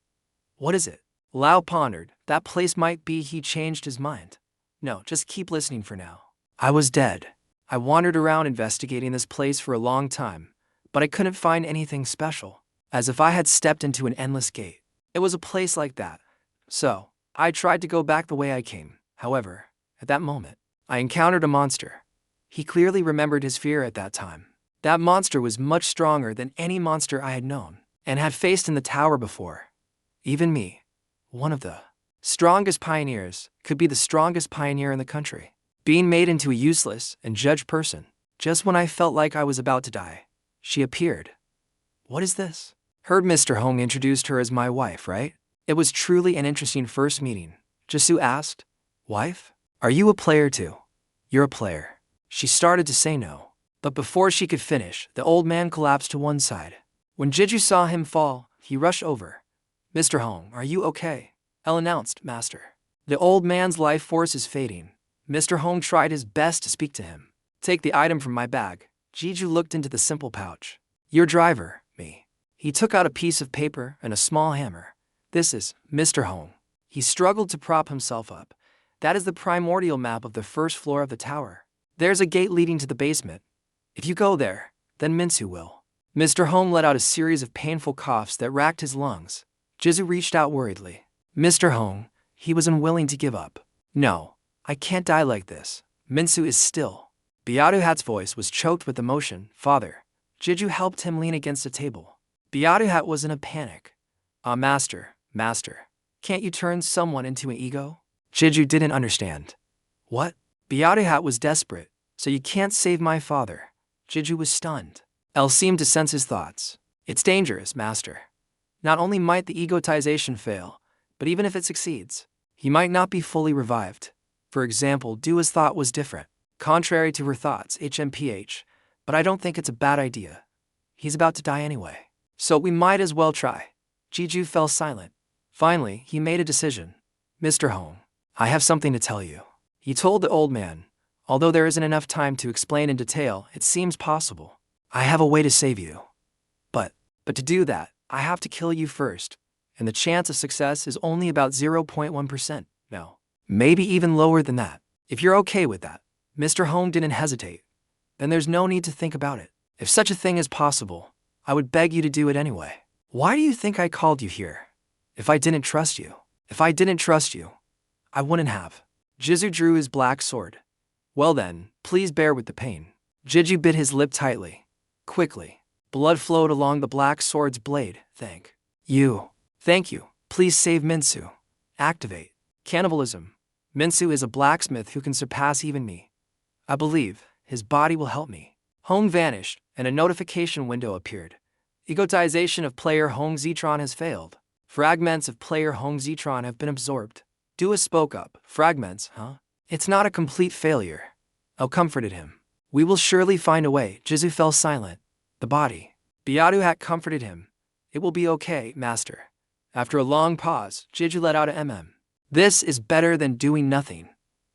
What is it? Lao pondered. That place might be. He changed his mind. No, just keep listening for now. I was dead. I wandered around investigating this place for a long time, but I couldn't find anything special. As if I had stepped into an endless gate. It was a place like that. So, I tried to go back the way I came. However, at that moment, I encountered a monster. He clearly remembered his fear at that time. That monster was much stronger than any monster I had known and had faced in the tower before. Even me, one of the strongest pioneers, could be the strongest pioneer in the country, being made into a useless and judged person. Just when I felt like I was about to die, she appeared. What is this? Heard Mr. Hong introduced her as my wife, right? It was truly an interesting first meeting. Jisoo asked, Wife? Are you a player too? You're a player. She started to say no, but before she could finish, the old man collapsed to one side. When Jeju saw him fall, he rushed over. Mr. Hong, are you okay? Elle announced, Master. The old man's life force is fading. Mr. Hong tried his best to speak to him. Take the item from my bag. Jeju looked into the simple pouch. Your driver, me. He took out a piece of paper and a small hammer. This is Mr. Hong. He struggled to prop himself up. That is the primordial map of the first floor of the tower. There's a gate leading to the basement. If you go there, then Minsu will. Mr. Hong let out a series of painful coughs that racked his lungs. Jizu reached out worriedly. Mr. Hong, he was unwilling to give up. No, I can't die like this. Minsu is still. Beaduhat's voice was choked with emotion. Father. Jeju helped him lean against a table. Bearuhat was in a panic. Master, can't you turn someone into an ego? Jeju didn't understand. What? Bearuhat was desperate. So you can't save my father. Jeju was stunned. L seemed to sense his thoughts. It's dangerous, master. Not only might the egotization fail, but even if it succeeds, he might not be fully revived. For example, Dua's thought was different, contrary to her thoughts, HMPH, but I don't think it's a bad idea. He's about to die anyway. So we might as well try. Jeju fell silent. Finally, he made a decision. Mr. Hong, I have something to tell you. He told the old man. Although there isn't enough time to explain in detail, it seems possible. I have a way to save you. But to do that, I have to kill you first. And the chance of success is only about 0.1%. No. Maybe even lower than that. If you're okay with that. Mr. Hong didn't hesitate. Then there's no need to think about it. If such a thing is possible, I would beg you to do it anyway. Why do you think I called you here? If I didn't trust you, I wouldn't have. Jeju drew his black sword. Well then, please bear with the pain. Jeju bit his lip tightly. Quickly, blood flowed along the black sword's blade. Thank you. Please save Minsu. Activate. Cannibalism. Minsu is a blacksmith who can surpass even me. I believe his body will help me. Hong vanished, and a notification window appeared. Egotization of player Hong Zitron has failed. Fragments of player Hong Zitron have been absorbed. Dua spoke up. Fragments, huh? It's not a complete failure. El comforted him. We will surely find a way. Jeju fell silent. The body. Bearuhat comforted him. It will be okay, master. After a long pause, Jeju let out a This is better than doing nothing.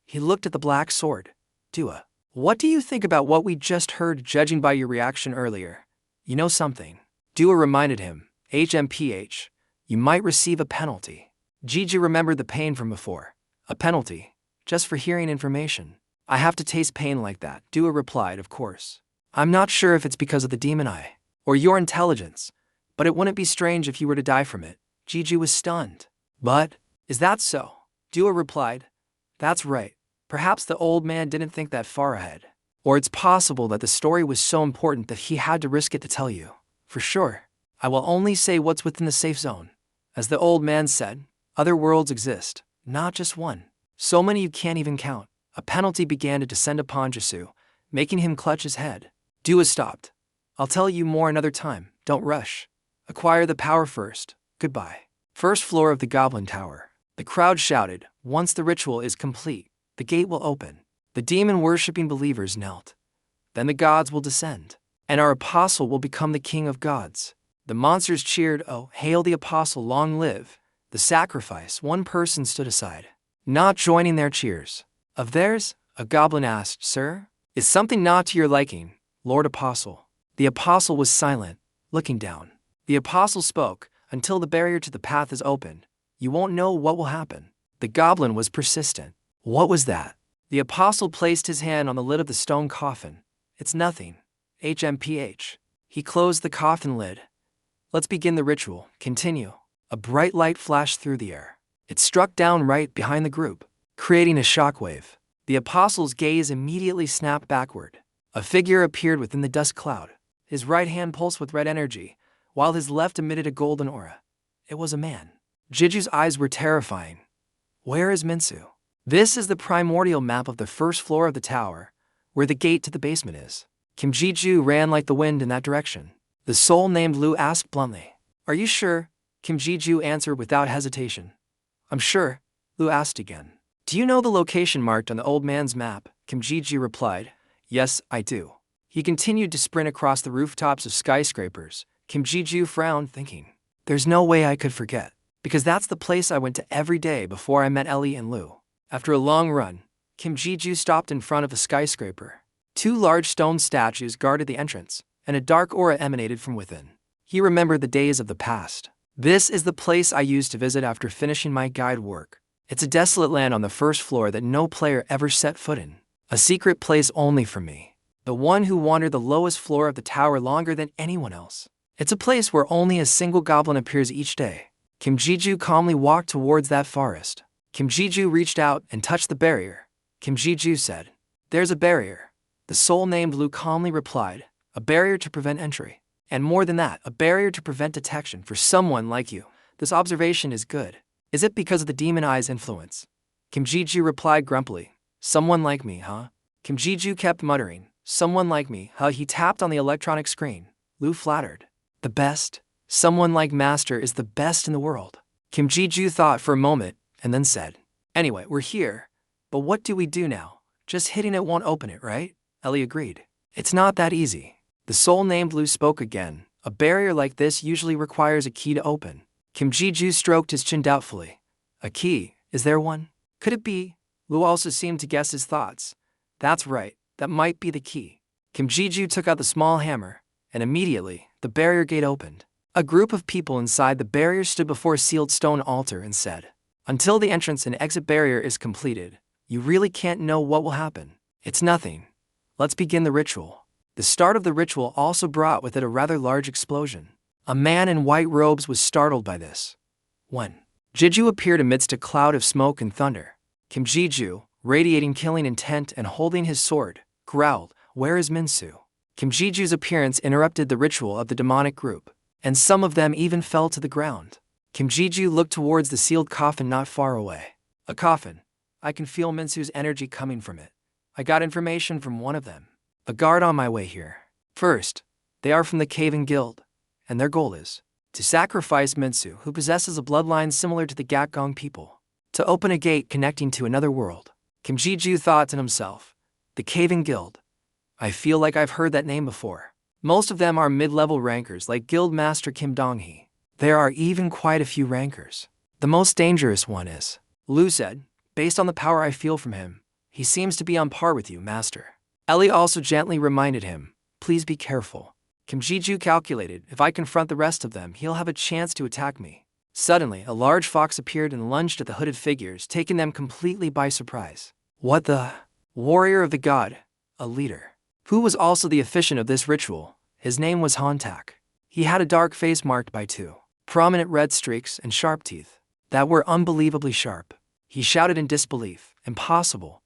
He looked at the black sword. Dua, what do you think about what we just heard judging by your reaction earlier? You know something. Dua reminded him. HMPH. You might receive a penalty. Jeju remembered the pain from before. A penalty. Just for hearing information. I have to taste pain like that, Dua replied, of course. I'm not sure if it's because of the demon eye, or your intelligence, but it wouldn't be strange if you were to die from it. Jeju was stunned. But, is that so? Dua replied. That's right. Perhaps the old man didn't think that far ahead. Or it's possible that the story was so important that he had to risk it to tell you. For sure, I will only say what's within the safe zone. As the old man said, other worlds exist, not just one. So many you can't even count. A penalty began to descend upon Jesu, making him clutch his head. Dua stopped. I'll tell you more another time. Don't rush. Acquire the power first. Goodbye. First floor of the Goblin Tower. The crowd shouted. Once the ritual is complete, the gate will open. The demon-worshipping believers knelt. Then the gods will descend, and our apostle will become the king of gods. The monsters cheered, oh, hail the apostle, long live. The sacrifice, one person stood aside, not joining their cheers. Of theirs, a goblin asked, Sir, is something not to your liking, Lord Apostle? The apostle was silent, looking down. The apostle spoke, until the barrier to the path is opened, you won't know what will happen. The goblin was persistent. What was that? The apostle placed his hand on the lid of the stone coffin. It's nothing. HMPH. He closed the coffin lid. Let's begin the ritual. Continue. A bright light flashed through the air. It struck down right behind the group, creating a shockwave. The apostle's gaze immediately snapped backward. A figure appeared within the dust cloud. His right hand pulsed with red energy, while his left emitted a golden aura. It was a man. Jeju's eyes were terrifying. Where is Minsu? This is the primordial map of the first floor of the tower, where the gate to the basement is. Kim Jeju ran like the wind in that direction. The soul named Lu asked bluntly. Are you sure? Kim Jeju answered without hesitation. I'm sure, Lu asked again. Do you know the location marked on the old man's map? Kim Jeju replied. Yes, I do. He continued to sprint across the rooftops of skyscrapers. Kim Jeju frowned, thinking. There's no way I could forget, because that's the place I went to every day before I met Ellie and Lu. After a long run, Kim Jeju stopped in front of a skyscraper. Two large stone statues guarded the entrance, and a dark aura emanated from within. He remembered the days of the past. This is the place I used to visit after finishing my guide work. It's a desolate land on the first floor that no player ever set foot in. A secret place only for me. The one who wandered the lowest floor of the tower longer than anyone else. It's a place where only a single goblin appears each day. Kim Jeju calmly walked towards that forest. Kim Jeju reached out and touched the barrier. Kim Jeju said, There's a barrier. The soul named Lu calmly replied, a barrier to prevent entry. And more than that, a barrier to prevent detection for someone like you. This observation is good. Is it because of the demon eye's influence? Kim Ji-ju replied grumpily. Someone like me, huh? Kim Ji-ju kept muttering. Someone like me, huh? He tapped on the electronic screen. Lu flattered. The best? Someone like Master is the best in the world. Kim Ji-ju thought for a moment, and then said, Anyway, we're here. But what do we do now? Just hitting it won't open it, right? Ellie agreed. It's not that easy. The soul named Lu spoke again. A barrier like this usually requires a key to open. Kim Ji-ju stroked his chin doubtfully. A key? Is there one? Could it be? Lu also seemed to guess his thoughts. That's right, that might be the key. Kim Ji-ju took out the small hammer, and immediately, the barrier gate opened. A group of people inside the barrier stood before a sealed stone altar and said, Until the entrance and exit barrier is completed, you really can't know what will happen. It's nothing. Let's begin the ritual. The start of the ritual also brought with it a rather large explosion. A man in white robes was startled by this. 1. Ji-ju appeared amidst a cloud of smoke and thunder. Kim Ji-ju, radiating killing intent and holding his sword, growled, Where is Minsu? Kim Ji-ju's appearance interrupted the ritual of the demonic group, and some of them even fell to the ground. Kim Ji-ju looked towards the sealed coffin not far away. A coffin. I can feel Minsu's energy coming from it. I got information from one of them. A guard on my way here. First, they are from the Caving Guild, and their goal is to sacrifice Minsu, who possesses a bloodline similar to the Gakgong people, to open a gate connecting to another world. Kim Ji-ju thought to himself, the Caving Guild. I feel like I've heard that name before. Most of them are mid-level rankers like Guild Master Kim Dong-hee. There are even quite a few rankers. The most dangerous one is, Lu said, based on the power I feel from him, he seems to be on par with you, Master. Ellie also gently reminded him, please be careful. Kim Ji-ju calculated, if I confront the rest of them, he'll have a chance to attack me. Suddenly, a large fox appeared and lunged at the hooded figures, taking them completely by surprise. What the? Warrior of the god, a leader, who was also the officiant of this ritual. His name was Hantak. He had a dark face marked by 2 prominent red streaks and sharp teeth that were unbelievably sharp. He shouted in disbelief, Impossible.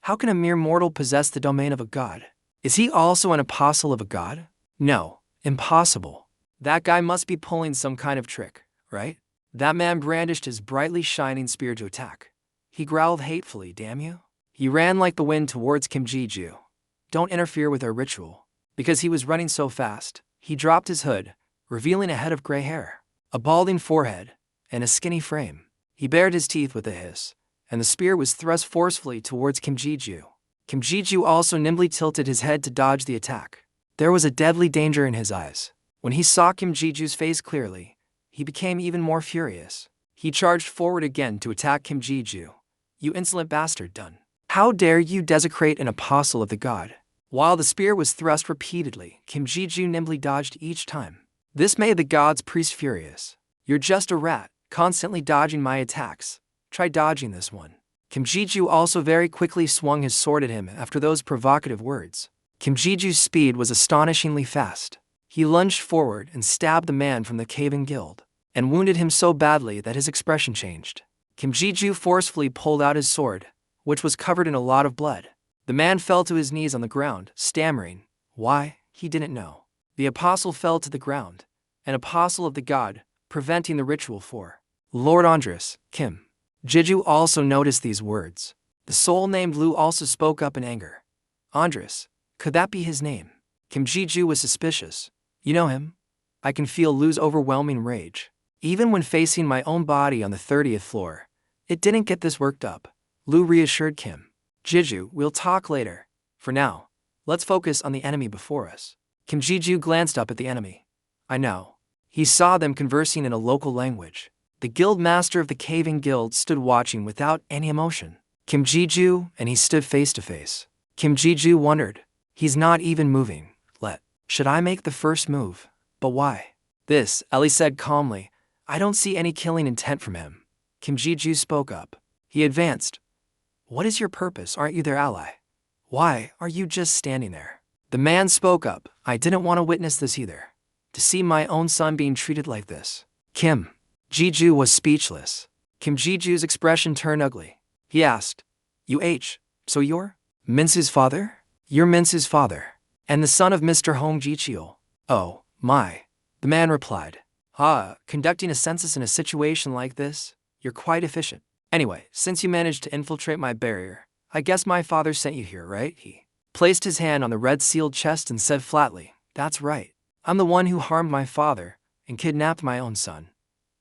How can a mere mortal possess the domain of a god? Is he also an apostle of a god? No, impossible. That guy must be pulling some kind of trick, right? That man brandished his brightly shining spear to attack. He growled hatefully, damn you. He ran like the wind towards Kim Ji-ju. Don't interfere with our ritual. Because he was running so fast, he dropped his hood, revealing a head of gray hair, a balding forehead, and a skinny frame. He bared his teeth with a hiss, and the spear was thrust forcefully towards Kim Ji-ju. Kim Ji-ju also nimbly tilted his head to dodge the attack. There was a deadly danger in his eyes. When he saw Kim Ji-ju's face clearly, he became even more furious. He charged forward again to attack Kim Ji-ju. You insolent bastard, done. How dare you desecrate an apostle of the god? While the spear was thrust repeatedly, Kim Ji-ju nimbly dodged each time. This made the god's priest furious. You're just a rat, constantly dodging my attacks. Try dodging this one. Kim Ji-ju also very quickly swung his sword at him after those provocative words. Kim Ji-ju's speed was astonishingly fast. He lunged forward and stabbed the man from the Caving Guild, and wounded him so badly that his expression changed. Kim Ji-ju forcefully pulled out his sword, which was covered in a lot of blood. The man fell to his knees on the ground, stammering. Why, he didn't know. The apostle fell to the ground, an apostle of the god, preventing the ritual for Lord Andres, Kim. Ji-ju also noticed these words. The soul named Lu also spoke up in anger. Andres, could that be his name? Kim Ji-ju was suspicious. You know him? I can feel Lu's overwhelming rage. Even when facing my own body on the 30th floor, it didn't get this worked up. Lu reassured Kim. Ji-ju, we'll talk later. For now, let's focus on the enemy before us. Kim Ji-ju glanced up at the enemy. I know. He saw them conversing in a local language. The guild master of the Caving Guild stood watching without any emotion. Kim Ji-ju and he stood face to face. Kim Ji-ju wondered. He's not even moving. Should I make the first move? But why? This, Ellie said calmly. I don't see any killing intent from him. Kim Ji-ju spoke up. He advanced. What is your purpose? Aren't you their ally? Why are you just standing there? The man spoke up. I didn't want to witness this either. To see my own son being treated like this. Kim Ji-ju was speechless. Kim Ji-ju's expression turned ugly. He asked, so you're Minsu's father? You're Minsu's father. And the son of Mr. Hong Jichiel. Oh, my. The man replied. Conducting a census in a situation like this? You're quite efficient. Anyway, since you managed to infiltrate my barrier, I guess my father sent you here, right? He placed his hand on the red-sealed chest and said flatly, That's right. I'm the one who harmed my father and kidnapped my own son.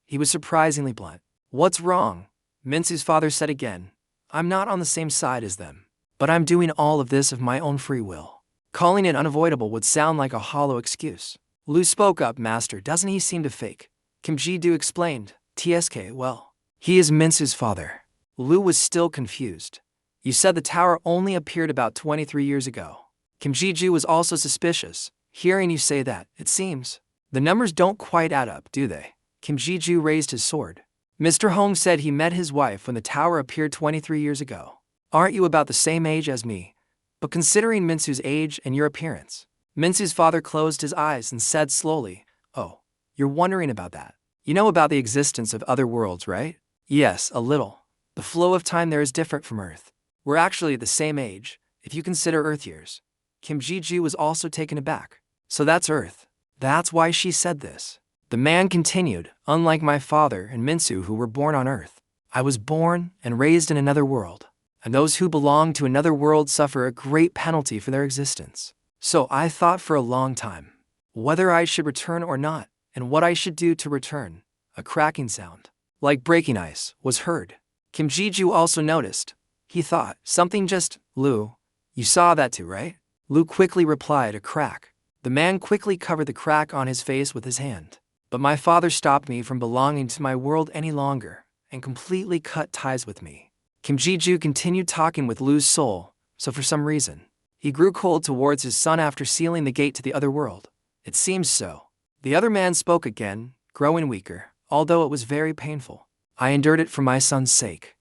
He was surprisingly blunt. What's wrong? Minsu's father said again. I'm not on the same side as them, but I'm doing all of this of my own free will. Calling it unavoidable would sound like a hollow excuse. Lu spoke up, Master, doesn't he seem to fake? Kim Ji-do explained, TSK, well, he is Minsu's father. Lu was still confused. You said the tower only appeared about 23 years ago. Kim Ji-ju was also suspicious. Hearing you say that, it seems the numbers don't quite add up, do they? Kim Ji-ju raised his sword. Mr. Hong said he met his wife when the tower appeared 23 years ago. Aren't you about the same age as me? But considering Minsu's age and your appearance. Minsu's father closed his eyes and said slowly, Oh, you're wondering about that. You know about the existence of other worlds, right? Yes, a little. The flow of time there is different from Earth. We're actually the same age, if you consider Earth years. Kim Ji-ju was also taken aback. So that's Earth. That's why she said this. The man continued, unlike my father and Minsu who were born on Earth, I was born and raised in another world, and those who belong to another world suffer a great penalty for their existence. So I thought for a long time, whether I should return or not, and what I should do to return. A cracking sound, like breaking ice, was heard. Kim Ji-ju also noticed. He thought, something just, Lu, you saw that too, right? Lu quickly replied, a crack. The man quickly covered the crack on his face with his hand. But my father stopped me from belonging to my world any longer, and completely cut ties with me. Kim Ji-ju continued talking with Lu's soul, so for some reason, he grew cold towards his son after sealing the gate to the other world. It seems so. The other man spoke again, growing weaker, although it was very painful. I endured it for my son's sake.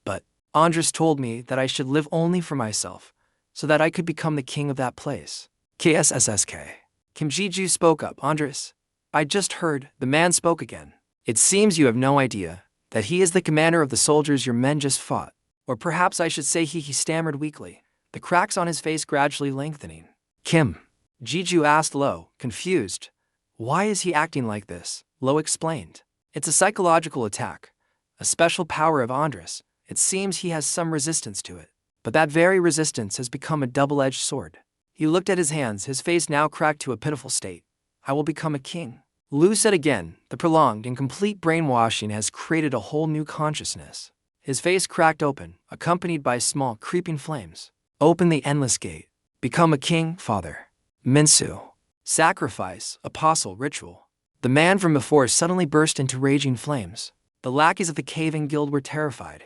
But Andres told me that I should live only for myself, so that I could become the king of that place. KSSSK. Kim Ji-ju spoke up, Andres. I just heard, the man spoke again. It seems you have no idea that he is the commander of the soldiers your men just fought. Or perhaps I should say he stammered weakly, the cracks on his face gradually lengthening. Kim. Ji-ju asked Lo, confused. Why is he acting like this? Lo explained. It's a psychological attack. A special power of Andres. It seems he has some resistance to it. But that very resistance has become a double-edged sword. He looked at his hands, his face now cracked to a pitiful state. I will become a king. Lu said again, the prolonged and complete brainwashing has created a whole new consciousness. His face cracked open, accompanied by small, creeping flames. Open the endless gate. Become a king, father. Minsu. Sacrifice, apostle, ritual. The man from before suddenly burst into raging flames. The lackeys of the caving guild were terrified.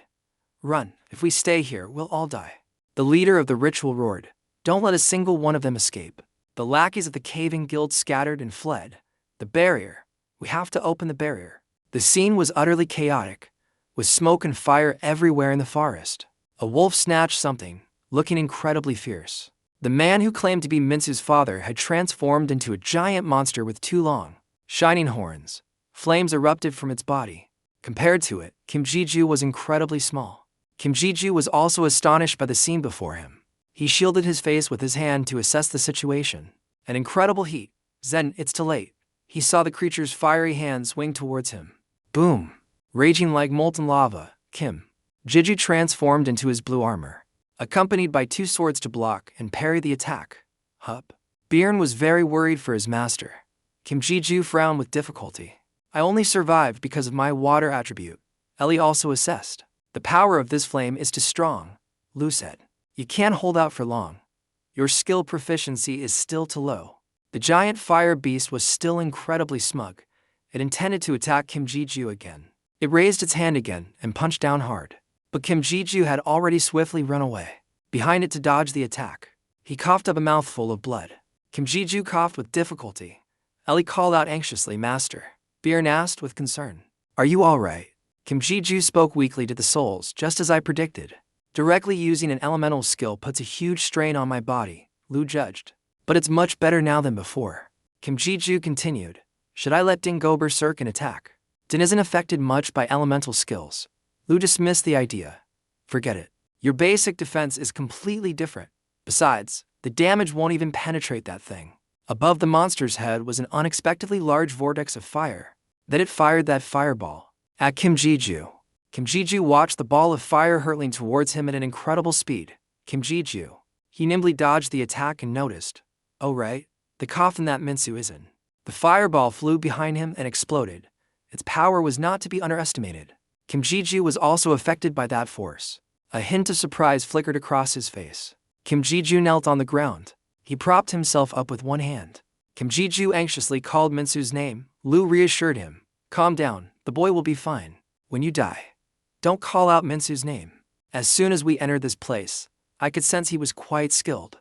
Run, if we stay here, we'll all die. The leader of the ritual roared. Don't let a single one of them escape. The lackeys of the caving guild scattered and fled. The barrier. We have to open the barrier. The scene was utterly chaotic, with smoke and fire everywhere in the forest. A wolf snatched something, looking incredibly fierce. The man who claimed to be Minsu's father had transformed into a giant monster with two long, shining horns. Flames erupted from its body. Compared to it, Kim Ji-ju was incredibly small. Kim Ji-ju was also astonished by the scene before him. He shielded his face with his hand to assess the situation. An incredible heat. Zen, it's too late. He saw the creature's fiery hands swing towards him. Boom! Raging like molten lava, Kim Ji-ju transformed into his blue armor, accompanied by two swords to block and parry the attack. Hup. Bjorn was very worried for his master. Kim Ji-ju frowned with difficulty. I only survived because of my water attribute. Ellie also assessed. The power of this flame is too strong, Lu said. You can't hold out for long. Your skill proficiency is still too low. The giant fire beast was still incredibly smug. It intended to attack Kim Ji-ju again. It raised its hand again and punched down hard. But Kim Ji-ju had already swiftly run away behind it to dodge the attack. He coughed up a mouthful of blood. Kim Ji-ju coughed with difficulty. Ellie called out anxiously, Master. Bjorn asked with concern. Are you all right? Kim Ji-ju spoke weakly to the souls, just as I predicted. Directly using an elemental skill puts a huge strain on my body, Lu judged. But it's much better now than before. Kim Ji-ju continued. Should I let Ding go berserk and attack? Din isn't affected much by elemental skills. Lu dismissed the idea. Forget it. Your basic defense is completely different. Besides, The damage won't even penetrate that thing. Above the monster's head was an unexpectedly large vortex of fire. Then it fired that fireball at Kim Ji-ju. Kim Ji-ju watched the ball of fire hurtling towards him at an incredible speed. Kim Ji-ju. He nimbly dodged the attack and noticed, oh right, the coffin that Minsu is in. The fireball flew behind him and exploded. Its power was not to be underestimated. Kim Ji-ju was also affected by that force. A hint of surprise flickered across his face. Kim Ji-ju knelt on the ground. He propped himself up with one hand. Kim Ji-ju anxiously called Minsu's name. Lu reassured him. Calm down, the boy will be fine. When you die, don't call out Minsu's name. As soon as we entered this place, I could sense he was quite skilled.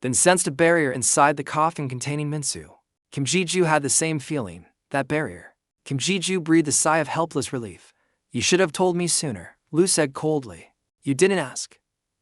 Then sensed a barrier inside the coffin containing Minsu. Kim Ji-ju had the same feeling, that barrier. Kim Ji-ju breathed a sigh of helpless relief. You should have told me sooner, Lu said coldly. You didn't ask.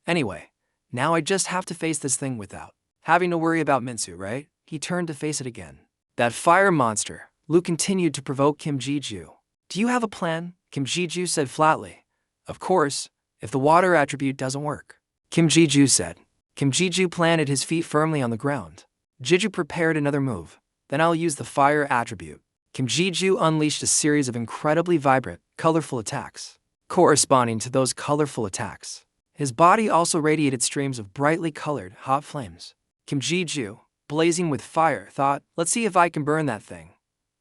Anyway, now I just have to face this thing without having to worry about Minsu, right? He turned to face it again. That fire monster, Lu continued to provoke Kim Ji-ju. Do you have a plan? Kim Ji-ju said flatly. Of course, if the water attribute doesn't work. Kim Ji-ju said. Kim Ji-ju planted his feet firmly on the ground. Ji-ju prepared another move. Then I'll use the fire attribute. Kim Ji-ju unleashed a series of incredibly vibrant, colorful attacks. Corresponding to those colorful attacks, his body also radiated streams of brightly colored, hot flames. Kim Ji-ju, blazing with fire, thought, let's see if I can burn that thing.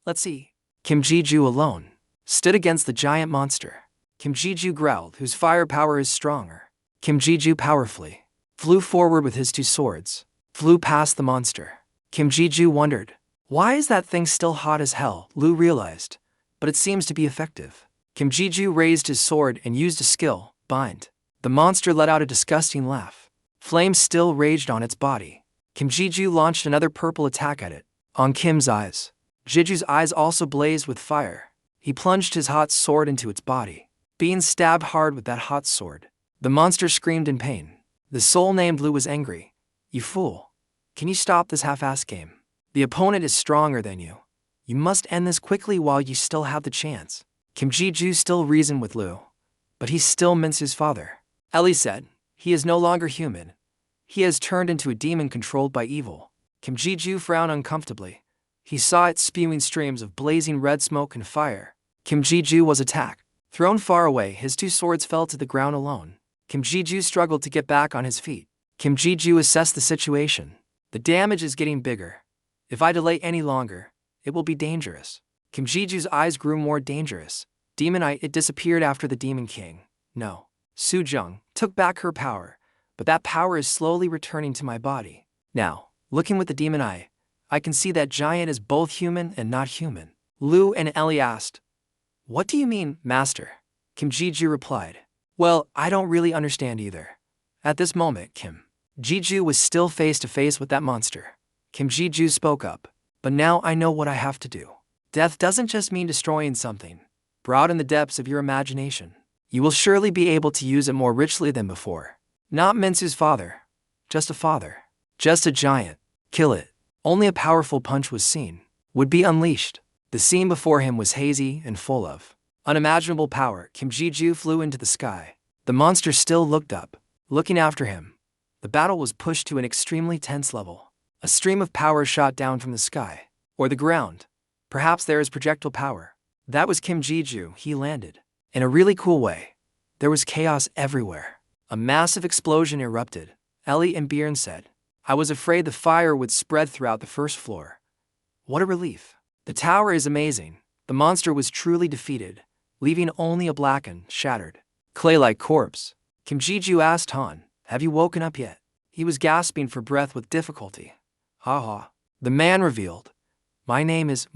Let's see. Kim Ji-ju alone stood against the giant monster. Kim Ji-ju growled, whose firepower is stronger. Kim Ji-ju powerfully flew forward with his two swords, flew past the monster. Kim Ji-ju wondered, why is that thing still hot as hell? Lu realized, but it seems to be effective. Kim Ji-ju raised his sword and used a skill, bind. The monster let out a disgusting laugh. Flames still raged on its body. Kim Ji-ju launched another purple attack at it. On Kim's eyes, Ji-ju's eyes also blazed with fire. He plunged his hot sword into its body, being stabbed hard with that hot sword. The monster screamed in pain. The soul named Lu was angry. You fool. Can you stop this half-assed game? The opponent is stronger than you. You must end this quickly while you still have the chance. Kim Ji-ju still reasoned with Lu, but he's still Minsu's father. Ellie said, he is no longer human. He has turned into a demon controlled by evil. Kim Ji-ju frowned uncomfortably. He saw it spewing streams of blazing red smoke and fire. Kim Ji-ju was attacked. Thrown far away, his two swords fell to the ground alone. Kim Ji-ju struggled to get back on his feet. Kim Ji-ju assessed the situation. The damage is getting bigger. If I delay any longer, it will be dangerous. Kim Ji-ju's eyes grew more dangerous. Demon Eye, it disappeared after the Demon King. No. Su Jang took back her power, but that power is slowly returning to my body. Now, looking with the Demon Eye, I can see that giant is both human and not human. Lu and Ellie asked, what do you mean, Master? Kim Ji-ju replied, well, I don't really understand either. At this moment, Kim Ji-ju was still face to face with that monster. Kim Ji-ju spoke up, but now I know what I have to do. Death doesn't just mean destroying something. Broaden the depths of your imagination. You will surely be able to use it more richly than before. Not Minsu's father. Just a father. Just a giant. Kill it. Only a powerful punch was seen. Would be unleashed. The scene before him was hazy and full of unimaginable power. Kim Ji-ju flew into the sky. The monster still looked up, looking after him. The battle was pushed to an extremely tense level. A stream of power shot down from the sky, or the ground. Perhaps there is projectile power. That was Kim Ji-ju. He landed. In a really cool way. There was chaos everywhere. A massive explosion erupted. Ellie and Bjorn said, I was afraid the fire would spread throughout the first floor. What a relief. The tower is amazing. The monster was truly defeated, leaving only a blackened, shattered, clay-like corpse. Kim Ji-ju asked Han, have you woken up yet? He was gasping for breath with difficulty. Ha ha. The man revealed, My name is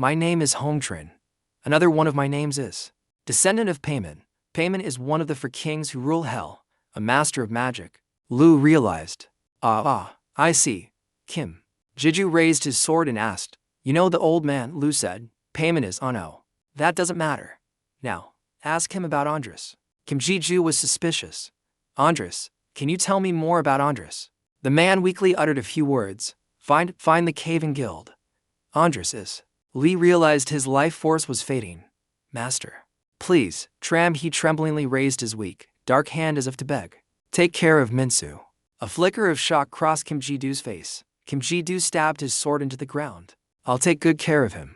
Hong Trin. Another one of my names is descendant of Payman. Payman is one of the four kings who rule hell, a master of magic. Lu realized. I see. Kim Ji-ju raised his sword and asked, you know the old man? Lu said, Payman is, oh no. That doesn't matter. Now, ask him about Andres. Kim Ji-ju was suspicious. Andres, can you tell me more about Andres? The man weakly uttered a few words. Find the cave and guild. Andres is. Lee realized his life force was fading. Master. Please, he tremblingly raised his weak, dark hand as if to beg. Take care of Minsu. A flicker of shock crossed Kim Ji-doo's face. Kim Ji-doo stabbed his sword into the ground. I'll take good care of him.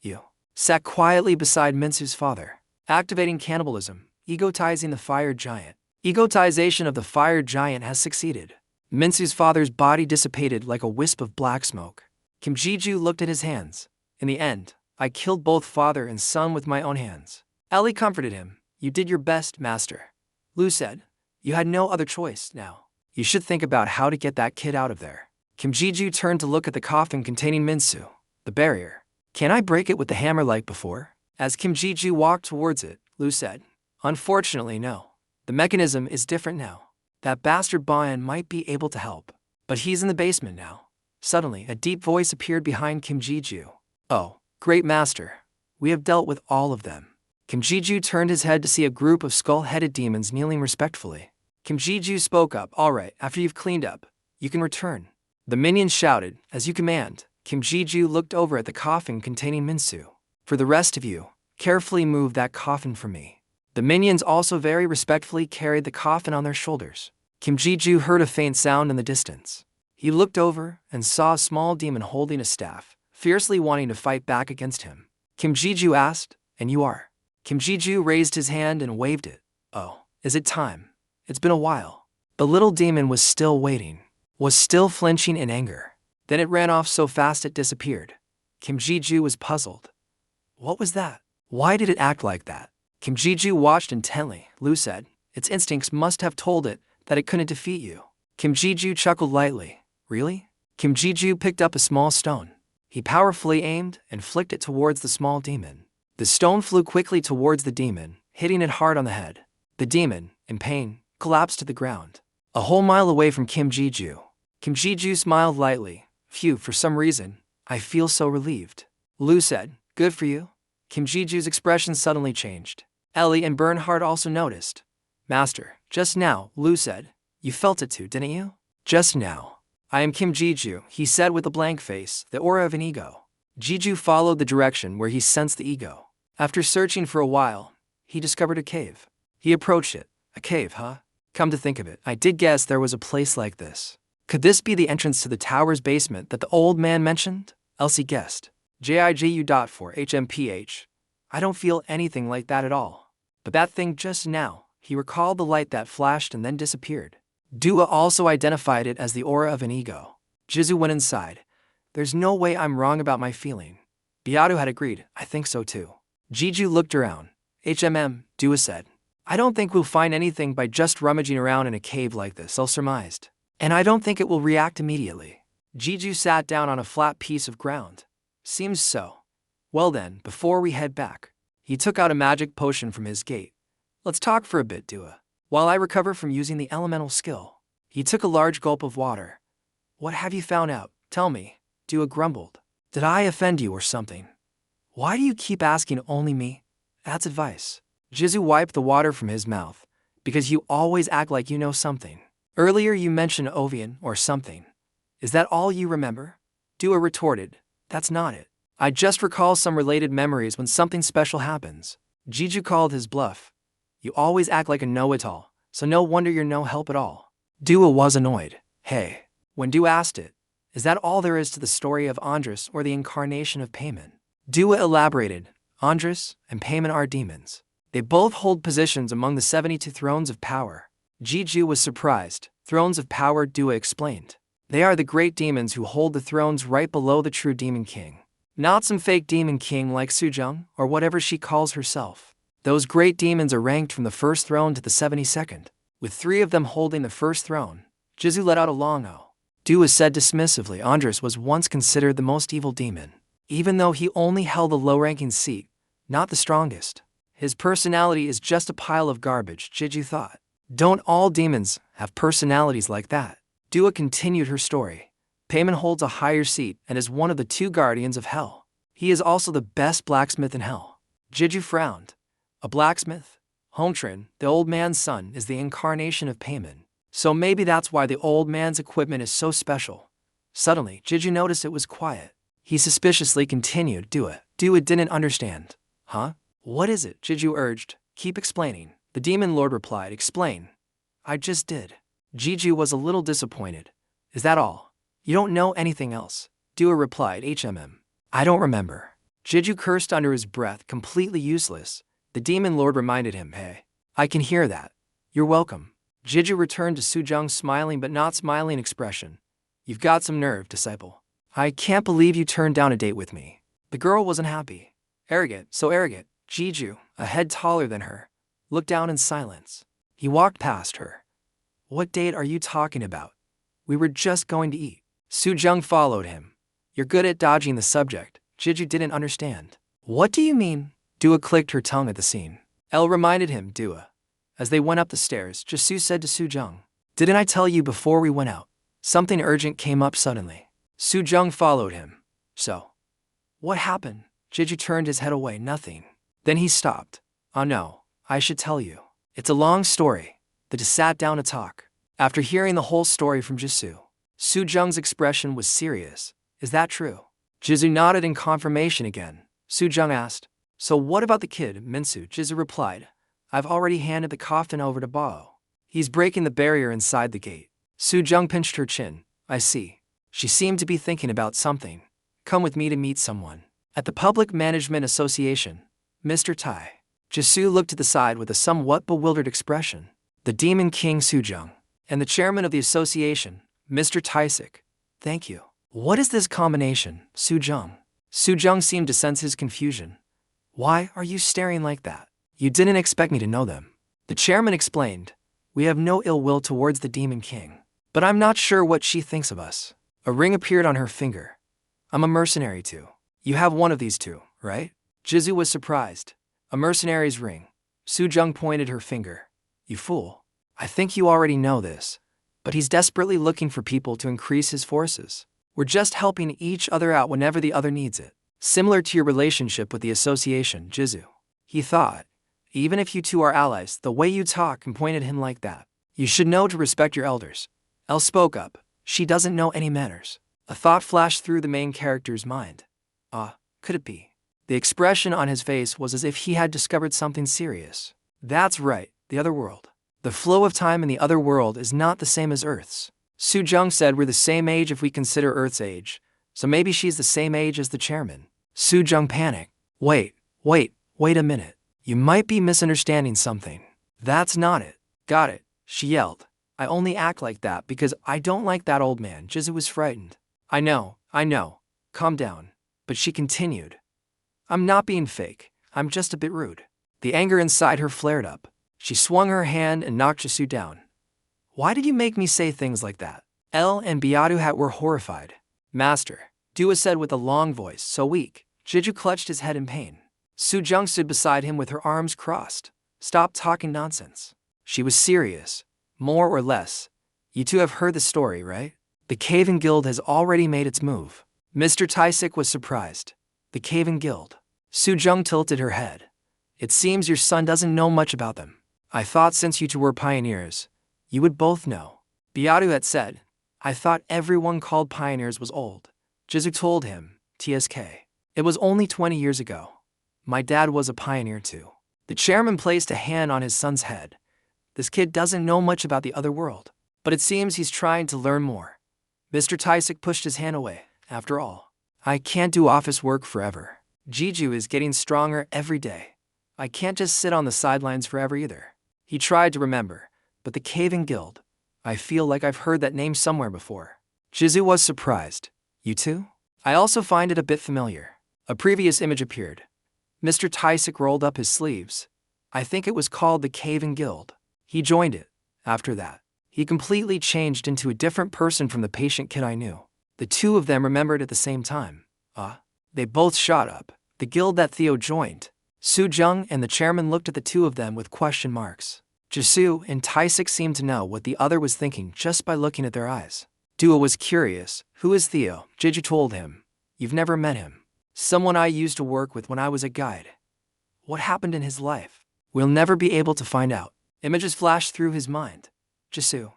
You sat quietly beside Minsu's father, activating cannibalism, egotizing the fire giant. Egotization of the fire giant has succeeded. Minsu's father's body dissipated like a wisp of black smoke. Kim Ji-doo looked at his hands. In the end, I killed both father and son with my own hands. Ellie comforted him. You did your best, master. Lu said. You had no other choice now. You should think about how to get that kid out of there. Kim Ji-doo turned to look at the coffin containing Minsu, the barrier. Can I break it with the hammer like before? As Kim Ji-doo walked towards it, Lu said. Unfortunately, no. The mechanism is different now. That bastard Bayan might be able to help, but he's in the basement now. Suddenly, a deep voice appeared behind Kim Ji-doo. Oh, great master. We have dealt with all of them. Kim Ji-doo turned his head to see a group of skull-headed demons kneeling respectfully. Kim Ji-doo spoke up. All right, after you've cleaned up, you can return. The minions shouted, as you command. Kim Ji-doo looked over at the coffin containing Minsu. For the rest of you, carefully move that coffin for me. The minions also very respectfully carried the coffin on their shoulders. Kim Ji-doo heard a faint sound in the distance. He looked over and saw a small demon holding a staff, fiercely wanting to fight back against him. Kim Ji-doo asked, and you are? Kim Ji-doo raised his hand and waved it. Oh, is it time? It's been a while. The little demon was still waiting, was still flinching in anger. Then it ran off so fast it disappeared. Kim Ji-doo was puzzled. What was that? Why did it act like that? Kim Ji-doo watched intently. Lu said, its instincts must have told it that it couldn't defeat you. Kim Ji-doo chuckled lightly. Really? Kim Ji-doo picked up a small stone. He powerfully aimed and flicked it towards the small demon. The stone flew quickly towards the demon, hitting it hard on the head. The demon, in pain, collapsed to the ground. A whole mile away from Kim Ji-doo. Kim Ji-doo smiled lightly. Phew, for some reason, I feel so relieved. Lu said, good for you. Kim Ji-doo's expression suddenly changed. Ellie and Bernhard also noticed. Master, just now, Lu said. You felt it too, didn't you? Just now. I am Kim Ji-doo, he said with a blank face, the aura of an ego. Ji-doo followed the direction where he sensed the ego. After searching for a while, he discovered a cave. He approached it. A cave, huh? Come to think of it, I did guess there was a place like this. Could this be the entrance to the tower's basement that the old man mentioned? Elsie guessed. JIGU.4 HMPH. I don't feel anything like that at all. But that thing just now, he recalled the light that flashed and then disappeared. Dua also identified it as the aura of an ego. Jizu went inside. There's no way I'm wrong about my feeling. Beatu had agreed, I think so too. Jiju looked around. Dua said. I don't think we'll find anything by just rummaging around in a cave like this, El surmised. And I don't think it will react immediately. Jiju sat down on a flat piece of ground. Seems so. Well then, before we head back. He took out a magic potion from his gate. Let's talk for a bit, Dua. While I recover from using the elemental skill. He took a large gulp of water. What have you found out? Tell me. Dua grumbled. Did I offend you or something? Why do you keep asking only me? That's advice. Jizu wiped the water from his mouth. Because you always act like you know something. Earlier you mentioned Ovian or something. Is that all you remember? Dua retorted. That's not it. I just recall some related memories when something special happens. Jiju called his bluff. You always act like a know-it-all, so no wonder you're no help at all. Dua was annoyed. Hey. When Dua asked it, is that all there is to the story of Andres or the incarnation of Payman? Dua elaborated. Andres and Payman are demons. They both hold positions among the 72 thrones of power. Jiju was surprised. Thrones of power, Dua explained. They are the great demons who hold the thrones right below the true demon king. Not some fake demon king like Su Jang or whatever she calls herself. Those great demons are ranked from the first throne to the 72nd, with 3 of them holding the first throne. Jizu let out a long "oh." Dua said dismissively Andres was once considered the most evil demon, even though he only held a low-ranking seat, not the strongest. His personality is just a pile of garbage, Jiju thought. Don't all demons have personalities like that? Dua continued her story. Payman holds a higher seat and is one of the 2 guardians of hell. He is also the best blacksmith in hell. Jiju frowned. A blacksmith? Hongtrin, the old man's son, is the incarnation of Payman. So maybe that's why the old man's equipment is so special. Suddenly, Jiju noticed it was quiet. He suspiciously continued. Dua didn't understand. Huh? What is it? Jiju urged. Keep explaining. The demon lord replied. Explain. I just did. Jiju was a little disappointed. Is that all? You don't know anything else? Dua replied, I don't remember. Jiju cursed under his breath, completely useless. The demon lord reminded him, hey, I can hear that. You're welcome. Jiju returned to Su Jang's smiling but not smiling expression. You've got some nerve, disciple. I can't believe you turned down a date with me. The girl wasn't happy. Arrogant, so arrogant. Jiju, a head taller than her, looked down in silence. He walked past her. What date are you talking about? We were just going to eat. Su Jang followed him. You're good at dodging the subject. Jiju didn't understand. What do you mean? Dua clicked her tongue at the scene. L reminded him, Dua. As they went up the stairs, Jisoo said to Su Jang, didn't I tell you before we went out? Something urgent came up suddenly. Su Jang followed him. So, what happened? Jiju turned his head away, nothing. Then he stopped. Oh no, I should tell you. It's a long story. They just sat down to talk. After hearing the whole story from Jisoo, Su Jang's expression was serious. Is that true? Jisoo nodded in confirmation again. Su Jang asked, so what about the kid, Minsu? Jisoo replied, I've already handed the coffin over to Bao. He's breaking the barrier inside the gate. Su Jang pinched her chin. I see. She seemed to be thinking about something. Come with me to meet someone. At the Public Management Association, Mr. Tai. Jisoo looked to the side with a somewhat bewildered expression. The Demon King Su Jang. And the chairman of the association, Mr. Taisik. Thank you. What is this combination, Su Jang? Su Jang seemed to sense his confusion. Why are you staring like that? You didn't expect me to know them. The chairman explained. We have no ill will towards the Demon King. But I'm not sure what she thinks of us. A ring appeared on her finger. I'm a mercenary too. You have one of these two, right? Jisoo was surprised. A mercenary's ring. Su Jang pointed her finger. You fool. I think you already know this. But he's desperately looking for people to increase his forces. We're just helping each other out whenever the other needs it. Similar to your relationship with the association, Jisoo. He thought, even if you two are allies, the way you talk and point at him like that, you should know to respect your elders. Elle spoke up. She doesn't know any manners. A thought flashed through the main character's mind. Could it be? The expression on his face was as if he had discovered something serious. That's right, the other world. The flow of time in the other world is not the same as Earth's. Su Jang said we're the same age if we consider Earth's age, so maybe she's the same age as the chairman. Su Jang panicked. Wait a minute. You might be misunderstanding something. That's not it. Got it, she yelled. I only act like that because I don't like that old man. Jisoo was frightened. I know. Calm down. But she continued. I'm not being fake. I'm just a bit rude. The anger inside her flared up. She swung her hand and knocked Jisoo down. Why did you make me say things like that? Elle and Beaduhat were horrified. Master, Dua said with a long voice, so weak. Jiju clutched his head in pain. Su Jang stood beside him with her arms crossed. Stop talking nonsense. She was serious. More or less. You two have heard the story, right? The Caven Guild has already made its move. Mr. Taisik was surprised. The Caven Guild. Su Jang tilted her head. It seems your son doesn't know much about them. I thought since you two were pioneers, you would both know. Beatu had said, I thought everyone called pioneers was old. Jizu told him, TSK. It was only 20 years ago. My dad was a pioneer too. The chairman placed a hand on his son's head. This kid doesn't know much about the other world, but it seems he's trying to learn more. Mr. Taisik pushed his hand away. After all, I can't do office work forever. Jiju is getting stronger every day. I can't just sit on the sidelines forever either. He tried to remember, but the Caven Guild. I feel like I've heard that name somewhere before. Jizu was surprised. You too? I also find it a bit familiar. A previous image appeared. Mr. Taisik rolled up his sleeves. I think it was called the Caven Guild. He joined it. After that, he completely changed into a different person from the patient kid I knew. The two of them remembered at the same time. They both shot up. The guild that Theo joined. Su Jang and the chairman looked at the two of them with question marks. Jisu and Taisik seemed to know what the other was thinking just by looking at their eyes. Dua was curious. Who is Theo? Jiju told him. You've never met him. Someone I used to work with when I was a guide. What happened in his life? We'll never be able to find out. Images flashed through his mind. Jisu.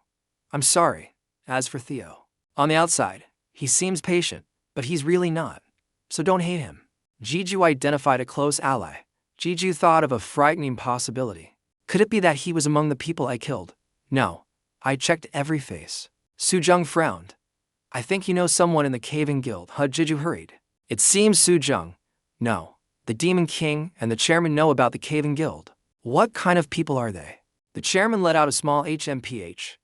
I'm sorry. As for Theo. On the outside, he seems patient, but he's really not. So don't hate him. Jiju identified a close ally. Jiju thought of a frightening possibility. Could it be that he was among the people I killed? No. I checked every face. Su Jang frowned. I think you know someone in the Caving Guild, Jiju hurried. It seems Su Jang. No. The Demon King and the chairman know about the Caving Guild. What kind of people are they? The chairman let out a small HMPH.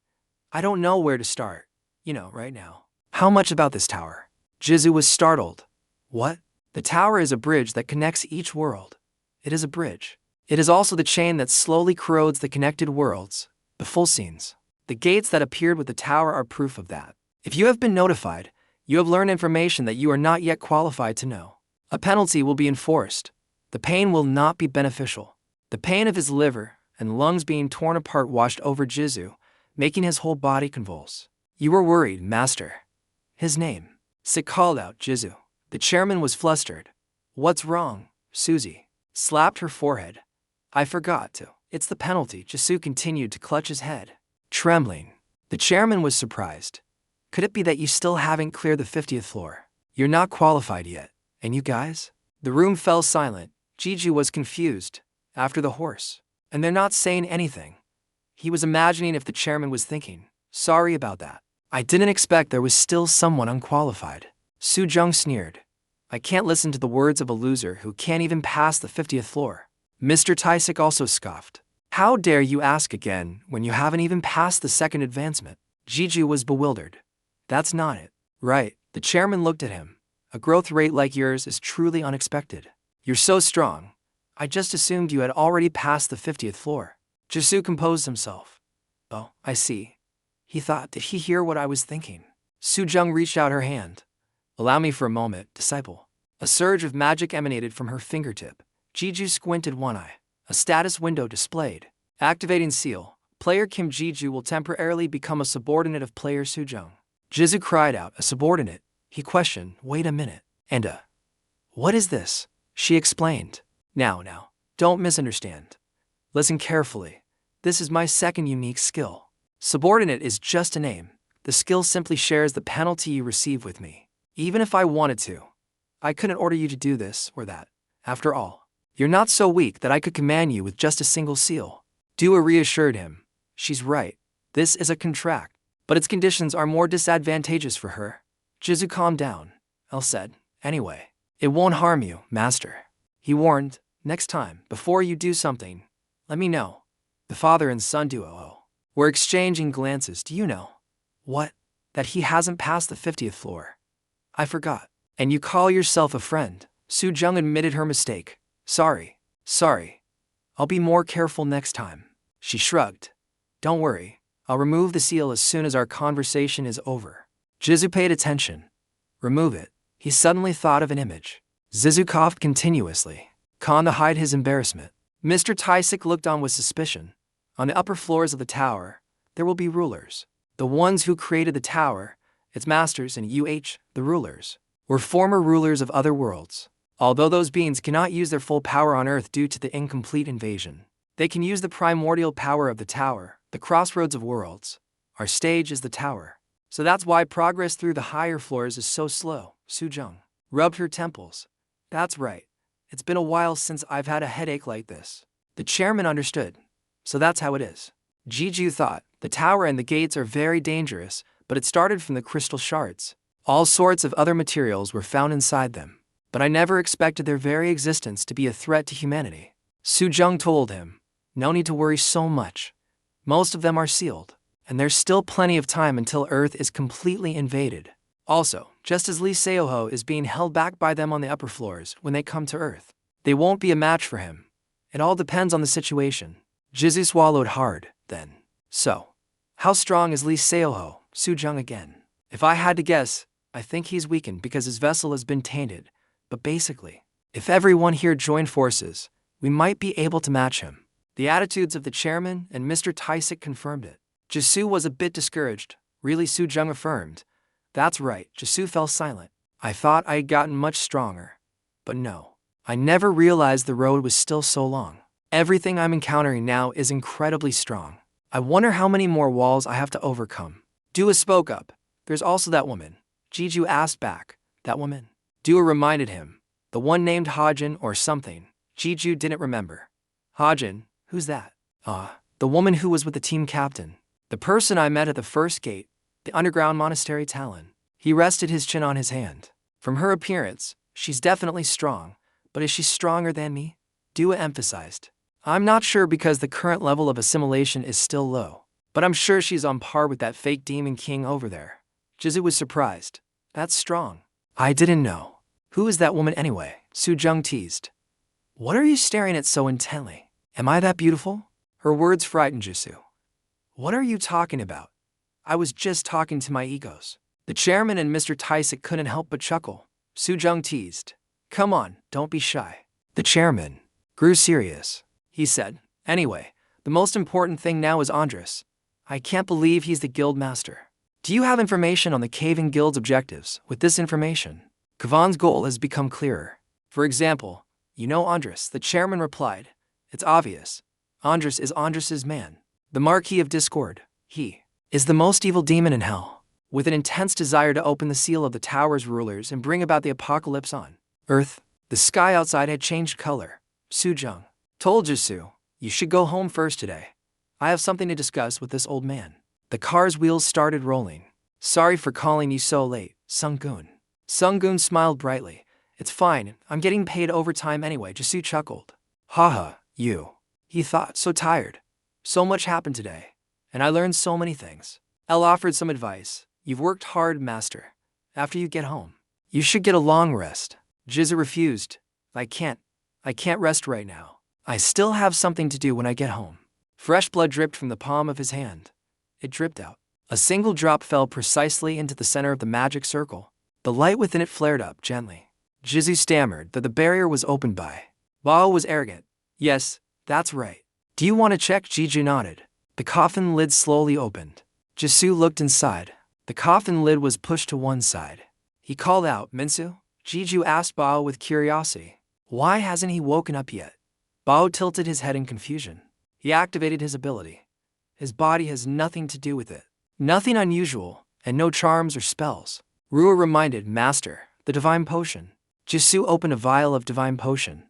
I don't know where to start. Right now. How much about this tower? Jizu was startled. What? The tower is a bridge that connects each world. It is a bridge. It is also the chain that slowly corrodes the connected worlds, the full scenes. The gates that appeared with the tower are proof of that. If you have been notified, you have learned information that you are not yet qualified to know. A penalty will be enforced. The pain will not be beneficial. The pain of his liver and lungs being torn apart washed over Jizu, making his whole body convulse. You were worried, master. His name. Sik called out Jizu. The chairman was flustered. What's wrong? Susie slapped her forehead. I forgot to. It's the penalty. Jizu continued to clutch his head. Trembling. The chairman was surprised. Could it be that you still haven't cleared the 50th floor? You're not qualified yet. And you guys? The room fell silent. Jiju was confused. After the horse. And they're not saying anything. He was imagining if the chairman was thinking, sorry about that. I didn't expect there was still someone unqualified. Su Jang sneered. I can't listen to the words of a loser who can't even pass the 50th floor. Mr. Taisik also scoffed. How dare you ask again when you haven't even passed the second advancement? Jiju was bewildered. That's not it. Right. The chairman looked at him. A growth rate like yours is truly unexpected. You're so strong. I just assumed you had already passed the 50th floor. Jisu composed himself. Oh, I see. He thought, did he hear what I was thinking? Su Jang reached out her hand. Allow me for a moment, disciple. A surge of magic emanated from her fingertip. Jiju squinted one eye. A status window displayed. Activating seal. Player Kim Jiju will temporarily become a subordinate of player Su Jang. Jizu cried out, a subordinate. He questioned, wait a minute. And what is this? She explained. Now, don't misunderstand. Listen carefully. This is my second unique skill. Subordinate is just a name. The skill simply shares the penalty you receive with me. Even if I wanted to, I couldn't order you to do this or that. After all, you're not so weak that I could command you with just a single seal. Dua reassured him. She's right. This is a contract, but its conditions are more disadvantageous for her. Jizu calmed down. Elle said, anyway, it won't harm you, master. He warned, next time, before you do something, let me know. The father and son duo were exchanging glances. Do you know? What? That he hasn't passed the 50th floor. I forgot. And you call yourself a friend? Su Jung admitted her mistake. Sorry. I'll be more careful next time. She shrugged. Don't worry. I'll remove the seal as soon as our conversation is over. Jizu paid attention. Remove it. He suddenly thought of an image. Zizu coughed continuously. Khan to hide his embarrassment. Mr. Taisik looked on with suspicion. On the upper floors of the tower, there will be rulers. The ones who created the tower, its masters and the rulers, were former rulers of other worlds. Although those beings cannot use their full power on Earth due to the incomplete invasion, they can use the primordial power of the tower, the crossroads of worlds. Our stage is the tower. So that's why progress through the higher floors is so slow. Su Jung rubbed her temples. That's right. It's been a while since I've had a headache like this. The chairman understood. So that's how it is. Jiju thought, the tower and the gates are very dangerous, but it started from the crystal shards. All sorts of other materials were found inside them. But I never expected their very existence to be a threat to humanity. Su Jung told him, no need to worry so much. Most of them are sealed, and there's still plenty of time until Earth is completely invaded. Also, just as Lee Seoho is being held back by them on the upper floors when they come to Earth, they won't be a match for him. It all depends on the situation. Jizu swallowed hard, then. So, how strong is Lee Seoho? Su Jung again. If I had to guess, I think he's weakened because his vessel has been tainted. But basically, if everyone here joined forces, we might be able to match him. The attitudes of the chairman and Mr. Taisik confirmed it. Jisu was a bit discouraged. Really, Su Jung affirmed. That's right, Jisu fell silent. I thought I had gotten much stronger. But no, I never realized the road was still so long. Everything I'm encountering now is incredibly strong. I wonder how many more walls I have to overcome. Dua spoke up. There's also that woman. Jiju asked back. That woman? Dua reminded him. The one named Hajin or something. Jiju didn't remember. Hajin? Who's that? The woman who was with the team captain. The person I met at the first gate, the underground monastery Talon. He rested his chin on his hand. From her appearance, she's definitely strong, but is she stronger than me? Dua emphasized. I'm not sure because the current level of assimilation is still low, but I'm sure she's on par with that fake demon king over there. Jizu was surprised. That's strong. I didn't know. Who is that woman anyway? Su Jang teased. What are you staring at so intently? Am I that beautiful? Her words frightened Jisu. What are you talking about? I was just talking to my egos. The chairman and Mr. Tysick couldn't help but chuckle. Su Jang teased. Come on, don't be shy. The chairman grew serious. He said, anyway, the most important thing now is Andres. I can't believe he's the guild master. Do you have information on the Caving Guild's objectives? With this information, Kavan's goal has become clearer. For example, you know Andres, the chairman replied. It's obvious. Andres is Andres's man. The Marquis of Discord. He is the most evil demon in hell, with an intense desire to open the seal of the tower's rulers and bring about the apocalypse on Earth. The sky outside had changed color. Su Jang told Jisu, you should go home first today. I have something to discuss with this old man. The car's wheels started rolling. Sorry for calling you so late, Sung-gun. Sung-gun smiled brightly. It's fine, I'm getting paid overtime anyway, Jisu chuckled. Haha, you. He thought, so tired. So much happened today, and I learned so many things. Elle offered some advice. You've worked hard, master. After you get home, you should get a long rest. Jizu refused. I can't rest right now. I still have something to do when I get home. Fresh blood dripped from the palm of his hand. It dripped out. A single drop fell precisely into the center of the magic circle. The light within it flared up gently. Jizu stammered that the barrier was opened by. Bao was arrogant. Yes, that's right. Do you want to check? Jiju nodded. The coffin lid slowly opened. Jisu looked inside. The coffin lid was pushed to one side. He called out, Minsu? Jiju asked Bao with curiosity. Why hasn't he woken up yet? Bao tilted his head in confusion. He activated his ability. His body has nothing to do with it. Nothing unusual, and no charms or spells. Rua reminded, Master, the divine potion. Jisu opened a vial of divine potion.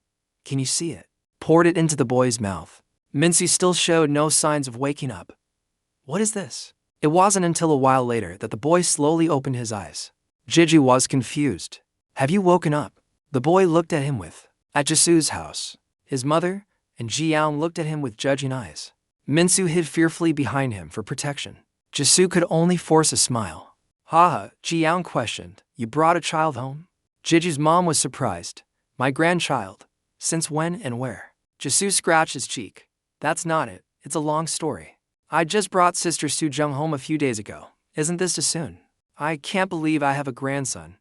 Can you see it? Poured it into the boy's mouth. Minsu still showed no signs of waking up. What is this? It wasn't until a while later that the boy slowly opened his eyes. Jiju was confused. Have you woken up? The boy looked at him at Jisu's house. His mother and Jiang looked at him with judging eyes. Minsu hid fearfully behind him for protection. Jisu could only force a smile. Haha, Jiang questioned. You brought a child home? Jiju's mom was surprised. My grandchild. Since when and where? Jisu scratched his cheek. That's not it. It's a long story. I just brought Sister Su Jang home a few days ago. Isn't this too soon? I can't believe I have a grandson.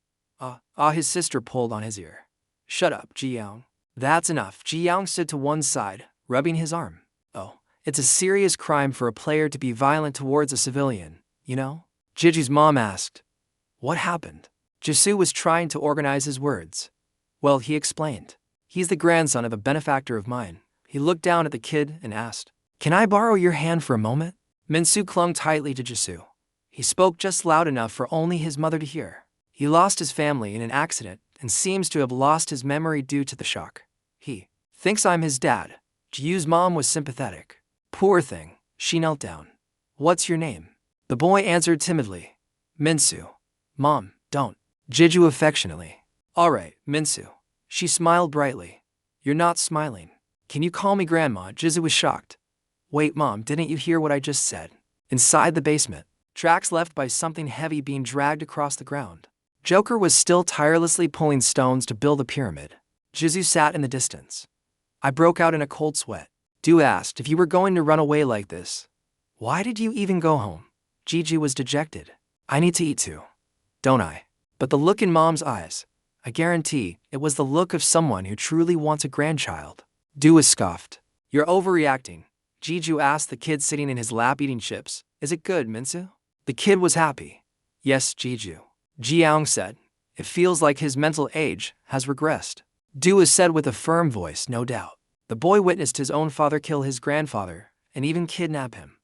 His sister pulled on his ear. Shut up, Jiang. That's enough. Jiang stood to one side, rubbing his arm. Oh, it's a serious crime for a player to be violent towards a civilian, you know? Jiju's mom asked. What happened? Jisu was trying to organize his words. Well, he explained. He's the grandson of a benefactor of mine. He looked down at the kid and asked, Can I borrow your hand for a moment? Minsu clung tightly to Jisu. He spoke just loud enough for only his mother to hear. He lost his family in an accident and seems to have lost his memory due to the shock. He thinks I'm his dad. Jiu's mom was sympathetic. Poor thing. She knelt down. What's your name? The boy answered timidly. Minsu. Mom, don't. Jiju affectionately. All right, Minsu. She smiled brightly. You're not smiling. Can you call me Grandma? Jizu was shocked. Wait, Mom, didn't you hear what I just said? Inside the basement, tracks left by something heavy being dragged across the ground. Joker was still tirelessly pulling stones to build a pyramid. Jizu sat in the distance. I broke out in a cold sweat. Du asked if you were going to run away like this. Why did you even go home? Jiju was dejected. I need to eat too. Don't I? But the look in Mom's eyes, I guarantee it was the look of someone who truly wants a grandchild. Du was scoffed. You're overreacting. Jiju asked the kid sitting in his lap eating chips. Is it good, Minsu? The kid was happy. Yes, Jiju. Jiang said. It feels like his mental age has regressed. Du was said with a firm voice, no doubt. The boy witnessed his own father kill his grandfather and even kidnap him.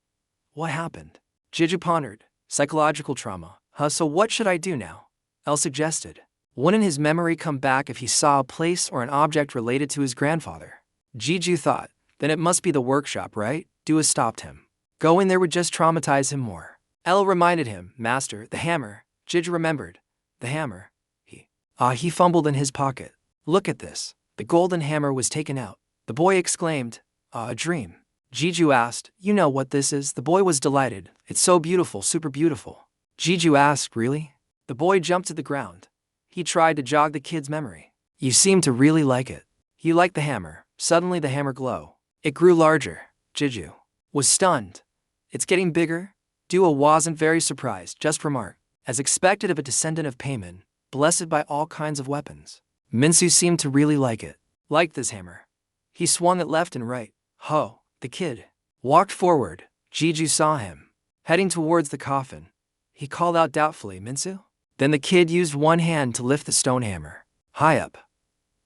What happened? Jiju pondered. Psychological trauma. So what should I do now? Elle suggested. Wouldn't his memory come back if he saw a place or an object related to his grandfather? Jiju thought. Then it must be the workshop, right? Dua stopped him. Going there would just traumatize him more. L reminded him, Master, the hammer. Jiju remembered. The hammer. He fumbled in his pocket. Look at this. The golden hammer was taken out. The boy exclaimed, a dream. Jiju asked, you know what this is? The boy was delighted. It's so beautiful, super beautiful. Jiju asked, really? The boy jumped to the ground. He tried to jog the kid's memory. You seem to really like it. He liked the hammer. Suddenly the hammer glowed. It grew larger. Jiju was stunned. It's getting bigger? Duo wasn't very surprised, just remarked, as expected of a descendant of Payman, blessed by all kinds of weapons. Minsu seemed to really like it. Liked this hammer. He swung it left and right. Ho, the kid walked forward. Jiju saw him, heading towards the coffin. He called out doubtfully, Minsu? Then the kid used one hand to lift the stone hammer high up.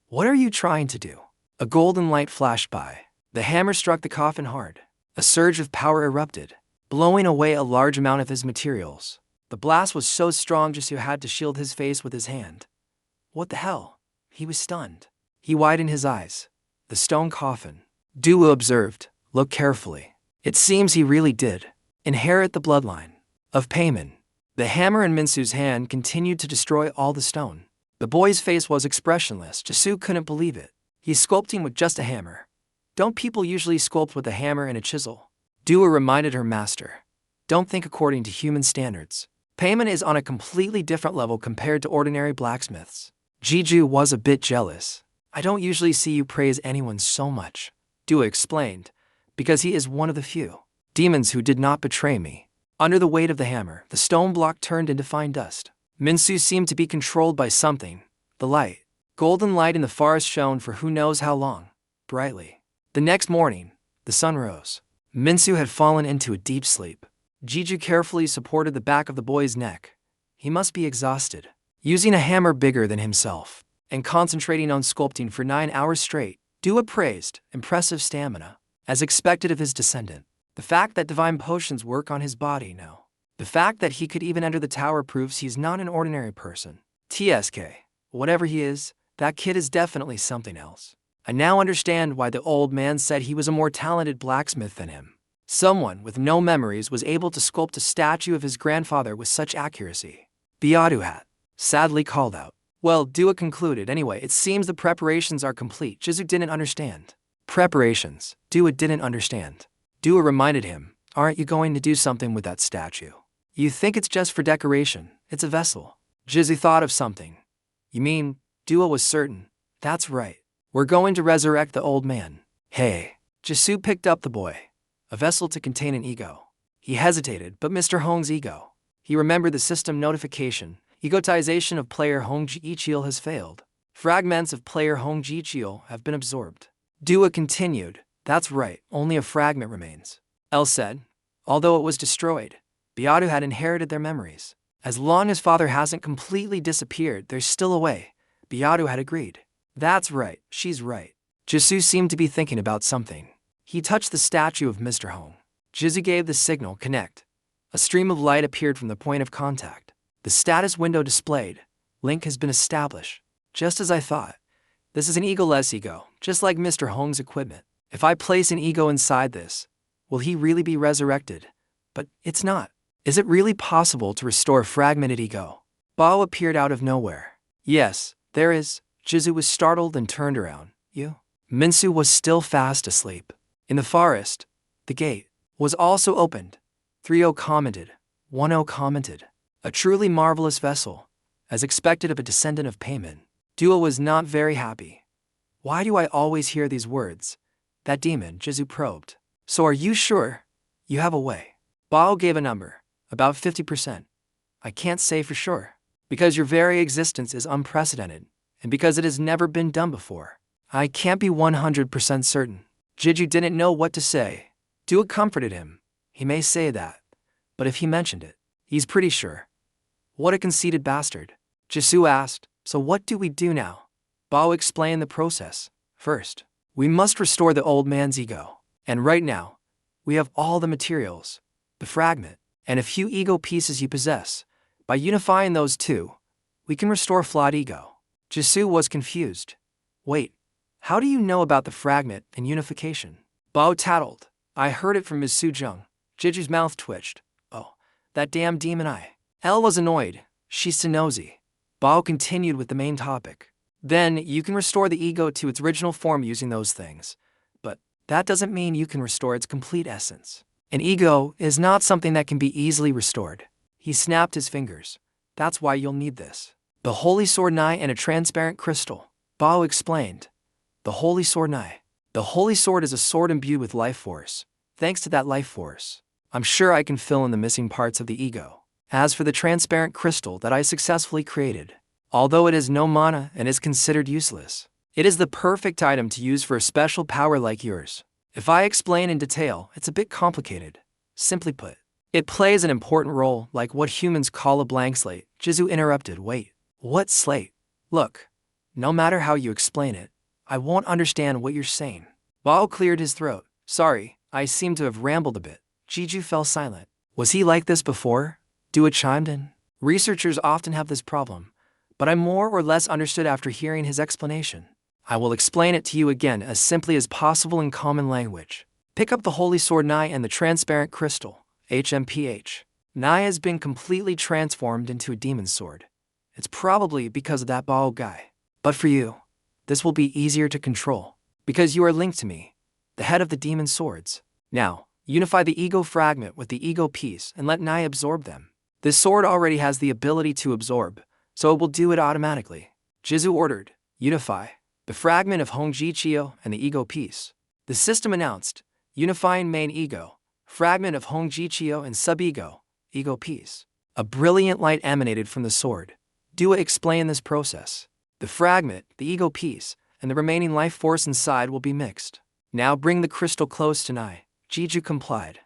What are you trying to do? A golden light flashed by. The hammer struck the coffin hard. A surge of power erupted, blowing away a large amount of his materials. The blast was so strong Jisoo had to shield his face with his hand. What the hell? He was stunned. He widened his eyes. The stone coffin. Duo observed. Look carefully. It seems he really did inherit the bloodline of Payman. The hammer in Minsu's hand continued to destroy all the stone. The boy's face was expressionless. Jisoo couldn't believe it. He's sculpting with just a hammer. Don't people usually sculpt with a hammer and a chisel? Duo reminded her master. Don't think according to human standards. Payman is on a completely different level compared to ordinary blacksmiths. Jiju was a bit jealous. I don't usually see you praise anyone so much, Duo explained, because he is one of the few demons who did not betray me. Under the weight of the hammer, the stone block turned into fine dust. Minsu seemed to be controlled by something. The light, golden light in the forest shone for who knows how long, brightly. The next morning, the sun rose. Minsu had fallen into a deep sleep. Jiju carefully supported the back of the boy's neck. He must be exhausted. Using a hammer bigger than himself and concentrating on sculpting for 9 hours straight, Duo praised impressive stamina, as expected of his descendant. The fact that divine potions work on his body now. The fact that he could even enter the tower proves he's not an ordinary person. TSK. Whatever he is, that kid is definitely something else. I now understand why the old man said he was a more talented blacksmith than him. Someone with no memories was able to sculpt a statue of his grandfather with such accuracy. Beatu had sadly called out. Well, Duo concluded anyway, it seems the preparations are complete. Jizu didn't understand. Preparations. Duo didn't understand. Duo reminded him, aren't you going to do something with that statue? You think it's just for decoration. It's a vessel. Jizu thought of something. You mean? Duo was certain. That's right. We're going to resurrect the old man. Hey. Jisoo picked up the boy. A vessel to contain an ego. He hesitated, but Mr. Hong's ego. He remembered the system notification. Egotization of player Hong Ji-Chil has failed. Fragments of player Hong Ji-Chil have been absorbed. Duo continued. That's right, only a fragment remains. L said. Although it was destroyed, Beatu had inherited their memories. As long as father hasn't completely disappeared, there's still a way. Beatu had agreed. That's right, she's right. Jisoo seemed to be thinking about something. He touched the statue of Mr. Hong. Jisoo gave the signal, connect. A stream of light appeared from the point of contact. The status window displayed. Link has been established. Just as I thought. This is an egoless ego, just like Mr. Hong's equipment. If I place an ego inside this, will he really be resurrected? But it's not. Is it really possible to restore fragmented ego? Bao appeared out of nowhere. Yes, there is. Jisoo was startled and turned around. You? Minsu was still fast asleep. In the forest, the gate was also opened. 3-0 commented. 1-0 commented. A truly marvelous vessel, as expected of a descendant of Payman. Duo was not very happy. Why do I always hear these words? That demon, Jisoo probed. So are you sure? You have a way. Bao gave a number. About 50%. I can't say for sure. Because your very existence is unprecedented. And because it has never been done before. I can't be 100% certain. Jiju didn't know what to say. Duo comforted him. He may say that. But if he mentioned it, he's pretty sure. What a conceited bastard. Jisoo asked, so what do we do now? Bao explained the process. First, we must restore the old man's ego. And right now, we have all the materials, the fragment, and a few ego pieces you possess. By unifying those two, we can restore flawed ego. Jisoo was confused. Wait, how do you know about the fragment and unification? Bao tattled. I heard it from Ms. Su Jang. Jiju's mouth twitched. Oh, that damn demon eye. L was annoyed. She's too nosy. Bao continued with the main topic. Then, you can restore the ego to its original form using those things. But that doesn't mean you can restore its complete essence. An ego is not something that can be easily restored. He snapped his fingers. That's why you'll need this. The Holy Sword Nai and a transparent crystal. Bao explained. The Holy Sword Nai. The Holy Sword is a sword imbued with life force. Thanks to that life force, I'm sure I can fill in the missing parts of the ego. As for the transparent crystal that I successfully created, although it has no mana and is considered useless, it is the perfect item to use for a special power like yours. If I explain in detail, it's a bit complicated. Simply put, it plays an important role like what humans call a blank slate. Jizu interrupted. Wait, what slate? Look, no matter how you explain it, I won't understand what you're saying. Bao cleared his throat. Sorry, I seem to have rambled a bit. Jiju fell silent. Was he like this before? Dua chimed in. Researchers often have this problem, but I more or less understood after hearing his explanation. I will explain it to you again as simply as possible in common language. Pick up the Holy Sword Nai and the transparent crystal, HMPH. Nai has been completely transformed into a demon sword. It's probably because of that Bao guy. But for you, this will be easier to control, because you are linked to me, the head of the demon swords. Now, unify the ego fragment with the ego piece and let Nai absorb them. This sword already has the ability to absorb, so it will do it automatically. Jizu ordered, unify the fragment of Hong Jichio and the ego piece. The system announced, unifying main ego, fragment of Hong Jichio and sub-ego, ego piece. A brilliant light emanated from the sword. Dua explained this process. The fragment, the ego piece, and the remaining life force inside will be mixed. Now bring the crystal close to Nai. Jiju complied.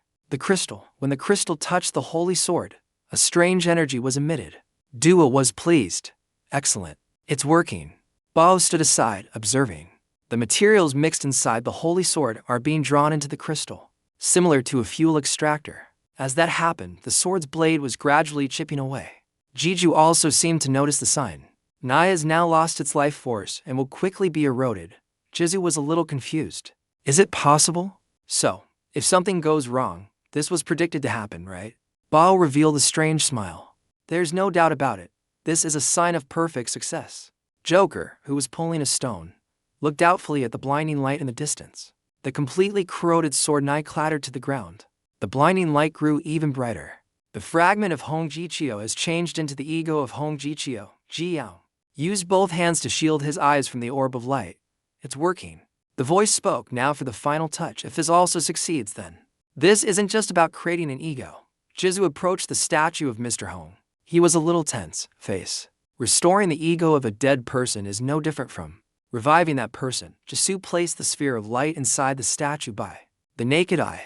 When the crystal touched the holy sword, a strange energy was emitted. Dua was pleased. Excellent. It's working. Bao stood aside, observing. The materials mixed inside the holy sword are being drawn into the crystal, similar to a fuel extractor. As that happened, the sword's blade was gradually chipping away. Jiju also seemed to notice the sign. Nai has now lost its life force and will quickly be eroded. Jizu was a little confused. Is it possible? So, if something goes wrong, this was predicted to happen, right? Bao revealed a strange smile. There's no doubt about it. This is a sign of perfect success. Joker, who was pulling a stone, looked doubtfully at the blinding light in the distance. The completely corroded sword Nai clattered to the ground. The blinding light grew even brighter. The fragment of Hong Jichio has changed into the ego of Hong Jichio, Jiao. Used both hands to shield his eyes from the orb of light. It's working. The voice spoke. Now for the final touch. If this also succeeds, then. This isn't just about creating an ego. Jizu approached the statue of Mr. Hong. He was a little tense, face. Restoring the ego of a dead person is no different from reviving that person. Jisu placed the sphere of light inside the statue by the naked eye.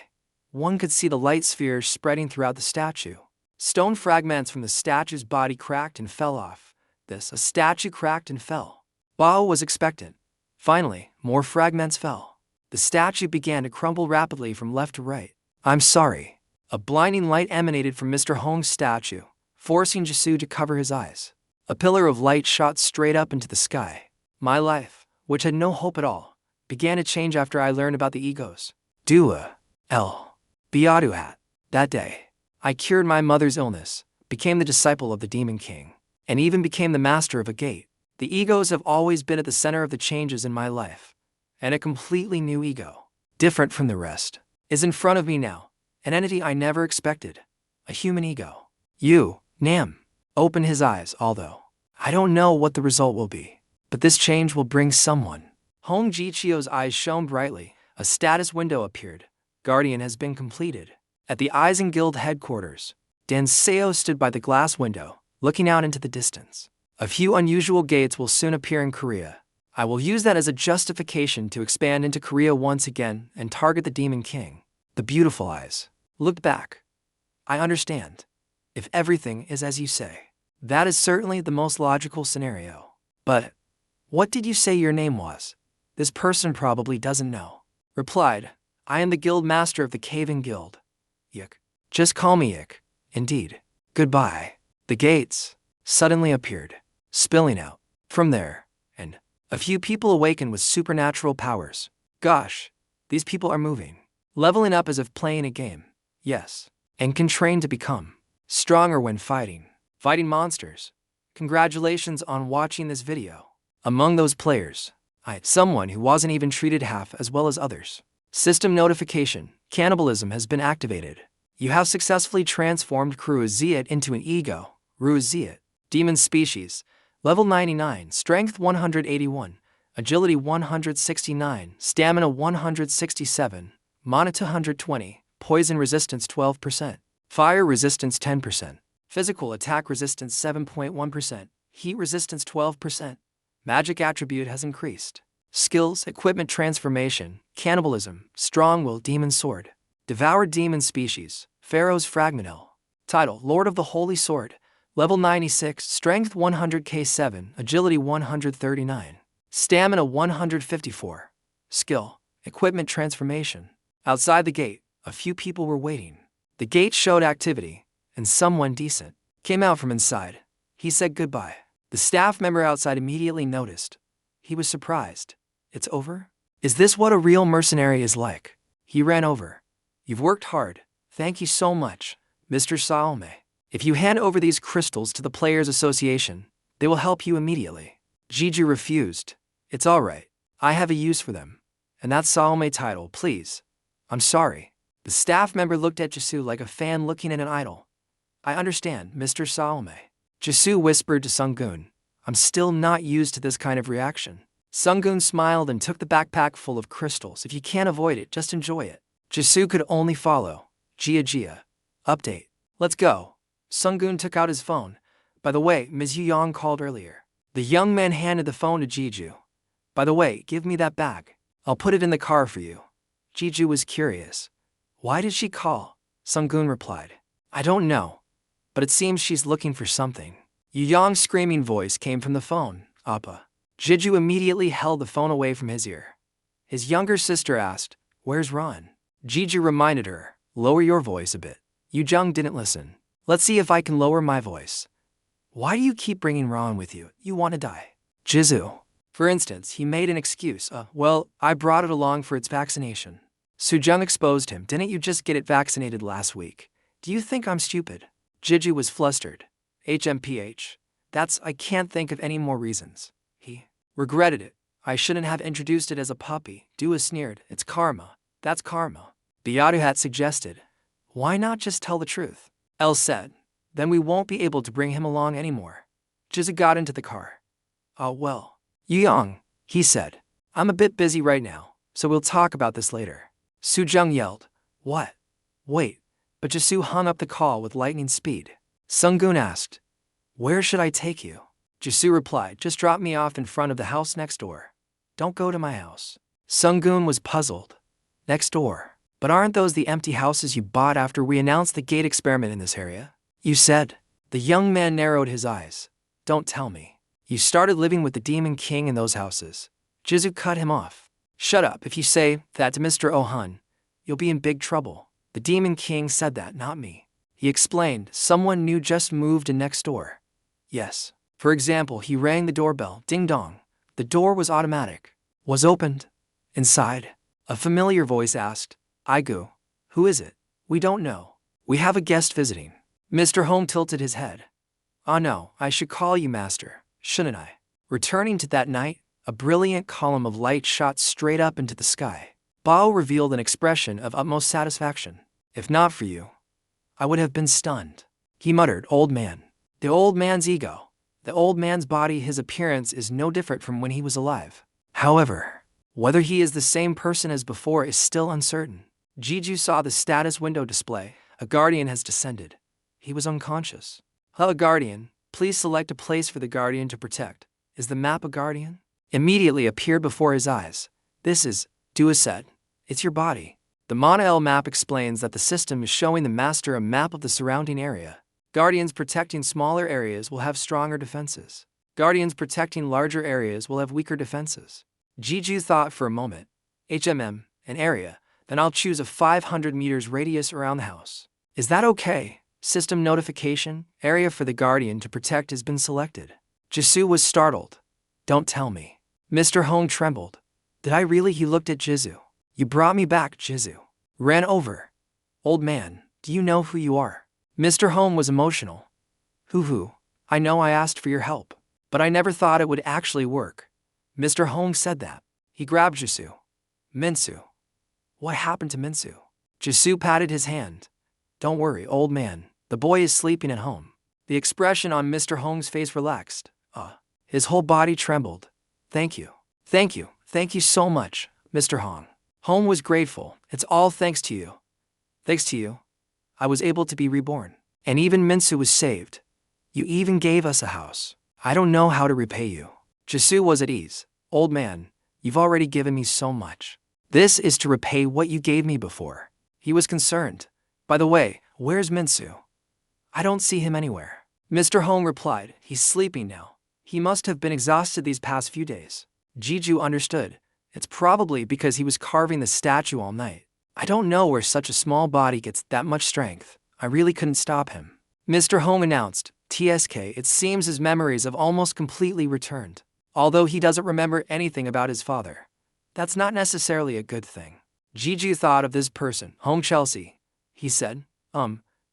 One could see the light spheres spreading throughout the statue. Stone fragments from the statue's body cracked and fell off. A statue cracked and fell. Bao was expectant. Finally, more fragments fell. The statue began to crumble rapidly from left to right. I'm sorry. A blinding light emanated from Mr. Hong's statue, forcing Jisu to cover his eyes. A pillar of light shot straight up into the sky. My life, which had no hope at all, began to change after I learned about the egos. Dua, L. Biaduhat. That day, I cured my mother's illness, became the disciple of the Demon King, and even became the master of a gate. The egos have always been at the center of the changes in my life, and a completely new ego, different from the rest, is in front of me now, an entity I never expected, a human ego. You, Nam, open his eyes, although I don't know what the result will be, but this change will bring someone. Hong Jichio's eyes shone brightly. A status window appeared. Guardian has been completed. At the Eisen Guild headquarters, Dan Seo stood by the glass window, looking out into the distance. A few unusual gates will soon appear in Korea. I will use that as a justification to expand into Korea once again and target the Demon King. The beautiful eyes looked back. I understand. If everything is as you say, that is certainly the most logical scenario. But what did you say your name was? This person probably doesn't know. Replied, I am the guild master of the Caving Guild. Yik. Just call me Yik. Indeed. Goodbye. The gates suddenly appeared, spilling out. From there, and a few people awakened with supernatural powers. Gosh, these people are moving. Leveling up as if playing a game. Yes. And can train to become stronger when fighting monsters. Congratulations on watching this video. Among those players, I had someone who wasn't even treated half as well as others. System notification. Cannibalism has been activated. You have successfully transformed Ziet into an ego. Ziet. Demon species. Level 99. Strength 181. Agility 169. Stamina 167. Mana 220. Poison resistance 12%. Fire resistance 10%. Physical attack resistance 7.1%. Heat resistance 12%. Magic attribute has increased. Skills, equipment transformation, cannibalism, strong will demon sword. Devoured demon species, Pharaoh's fragment L. Title, Lord of the Holy Sword. Level 96, strength 100k7, agility 139. Stamina 154. Skill, equipment transformation. Outside the gate, a few people were waiting. The gate showed activity, and someone decent came out from inside. He said goodbye. The staff member outside immediately noticed. He was surprised. It's over? Is this what a real mercenary is like? He ran over. You've worked hard. Thank you so much, Mr. Salome. If you hand over these crystals to the Players Association, they will help you immediately. Jiju refused. It's all right. I have a use for them. And that Salome title, please. I'm sorry. The staff member looked at Jisoo like a fan looking at an idol. I understand, Mr. Salome. Jisoo whispered to Sunggun. I'm still not used to this kind of reaction. Sunggun smiled and took the backpack full of crystals. If you can't avoid it, just enjoy it. Jisoo could only follow. Jia. Update. Let's go. Sunggun took out his phone. By the way, Ms. Yang called earlier. The young man handed the phone to Jiju. By the way, give me that bag. I'll put it in the car for you. Jiju was curious. Why did she call? Sunggun replied. I don't know. But it seems she's looking for something. Yu Yang's screaming voice came from the phone. Appa. Jiju immediately held the phone away from his ear. His younger sister asked, Where's Ron? Jiju reminded her, Lower your voice a bit. Yu Jung didn't listen. Let's see if I can lower my voice. Why do you keep bringing Ron with you? You want to die. Jiju. For instance, he made an excuse. Well, I brought it along for its vaccination. Su Jang exposed him. Didn't you just get it vaccinated last week? Do you think I'm stupid? Jiju was flustered. HMPH. I can't think of any more reasons. He regretted it. I shouldn't have introduced it as a puppy. Dua sneered. It's karma. That's karma. Beaduhat suggested. Why not just tell the truth? El said. Then we won't be able to bring him along anymore. Jizu got into the car. Well. Yu Yang, he said. I'm a bit busy right now, so we'll talk about this later. Su Jang yelled. What? Wait. But Jisoo hung up the call with lightning speed. Sunggun asked. Where should I take you? Jisoo replied. Just drop me off in front of the house next door. Don't go to my house. Sunggun was puzzled. Next door. But aren't those the empty houses you bought after we announced the gate experiment in this area? You said. The young man narrowed his eyes. Don't tell me. You started living with the Demon King in those houses. Jisoo cut him off. Shut up. If you say that to Mr. Ohun, you'll be in big trouble. The Demon King said that, not me. He explained. Someone new just moved in next door. Yes. For example, he rang the doorbell. Ding dong. The door was automatic. Was opened. Inside. A familiar voice asked. Aigu. Who is it? We don't know. We have a guest visiting. Mr. Home tilted his head. No, I should call you master, shouldn't I? Returning to that night, a brilliant column of light shot straight up into the sky. Bao revealed an expression of utmost satisfaction. If not for you, I would have been stunned. He muttered, Old man. The old man's ego. The old man's body, his appearance is no different from when he was alive. However, whether he is the same person as before is still uncertain. Jiju saw the status window display. A guardian has descended. He was unconscious. Hello, guardian. Please select a place for the guardian to protect. Is the map a guardian? Immediately appeared before his eyes. This is, Dua said. It's your body. The Mana L map explains that the system is showing the master a map of the surrounding area. Guardians protecting smaller areas will have stronger defenses. Guardians protecting larger areas will have weaker defenses. Jiju thought for a moment. HMM, an area, then I'll choose a 500 meters radius around the house. Is that okay? System notification, area for the guardian to protect has been selected. Jisoo was startled. Don't tell me. Mr. Hong trembled. Did I really? He looked at Jisoo. You brought me back, Jisoo. Ran over. Old man, Do you know who you are? Mr. Hong was emotional. Hoo, I know I asked for your help, but I never thought it would actually work. Mr. Hong said that. He grabbed Jisoo. Minsu. What happened to Minsu? Jisoo patted his hand. Don't worry, old man. The boy is sleeping at home. The expression on Mr. Hong's face relaxed. His whole body trembled. Thank you. Thank you. Thank you so much, Mr. Hong. Hong was grateful. It's all thanks to you. Thanks to you, I was able to be reborn. And even Minsu was saved. You even gave us a house. I don't know how to repay you. Jisoo was at ease. Old man, you've already given me so much. This is to repay what you gave me before. He was concerned. By the way, where's Minsu? I don't see him anywhere. Mr. Hong replied, he's sleeping now. He must have been exhausted these past few days. Jeju understood. It's probably because he was carving the statue all night. I don't know where such a small body gets that much strength. I really couldn't stop him. Mr. Hong announced, TSK, it seems his memories have almost completely returned. Although he doesn't remember anything about his father. That's not necessarily a good thing. Jeju thought of this person, Hong Chelsea. He said,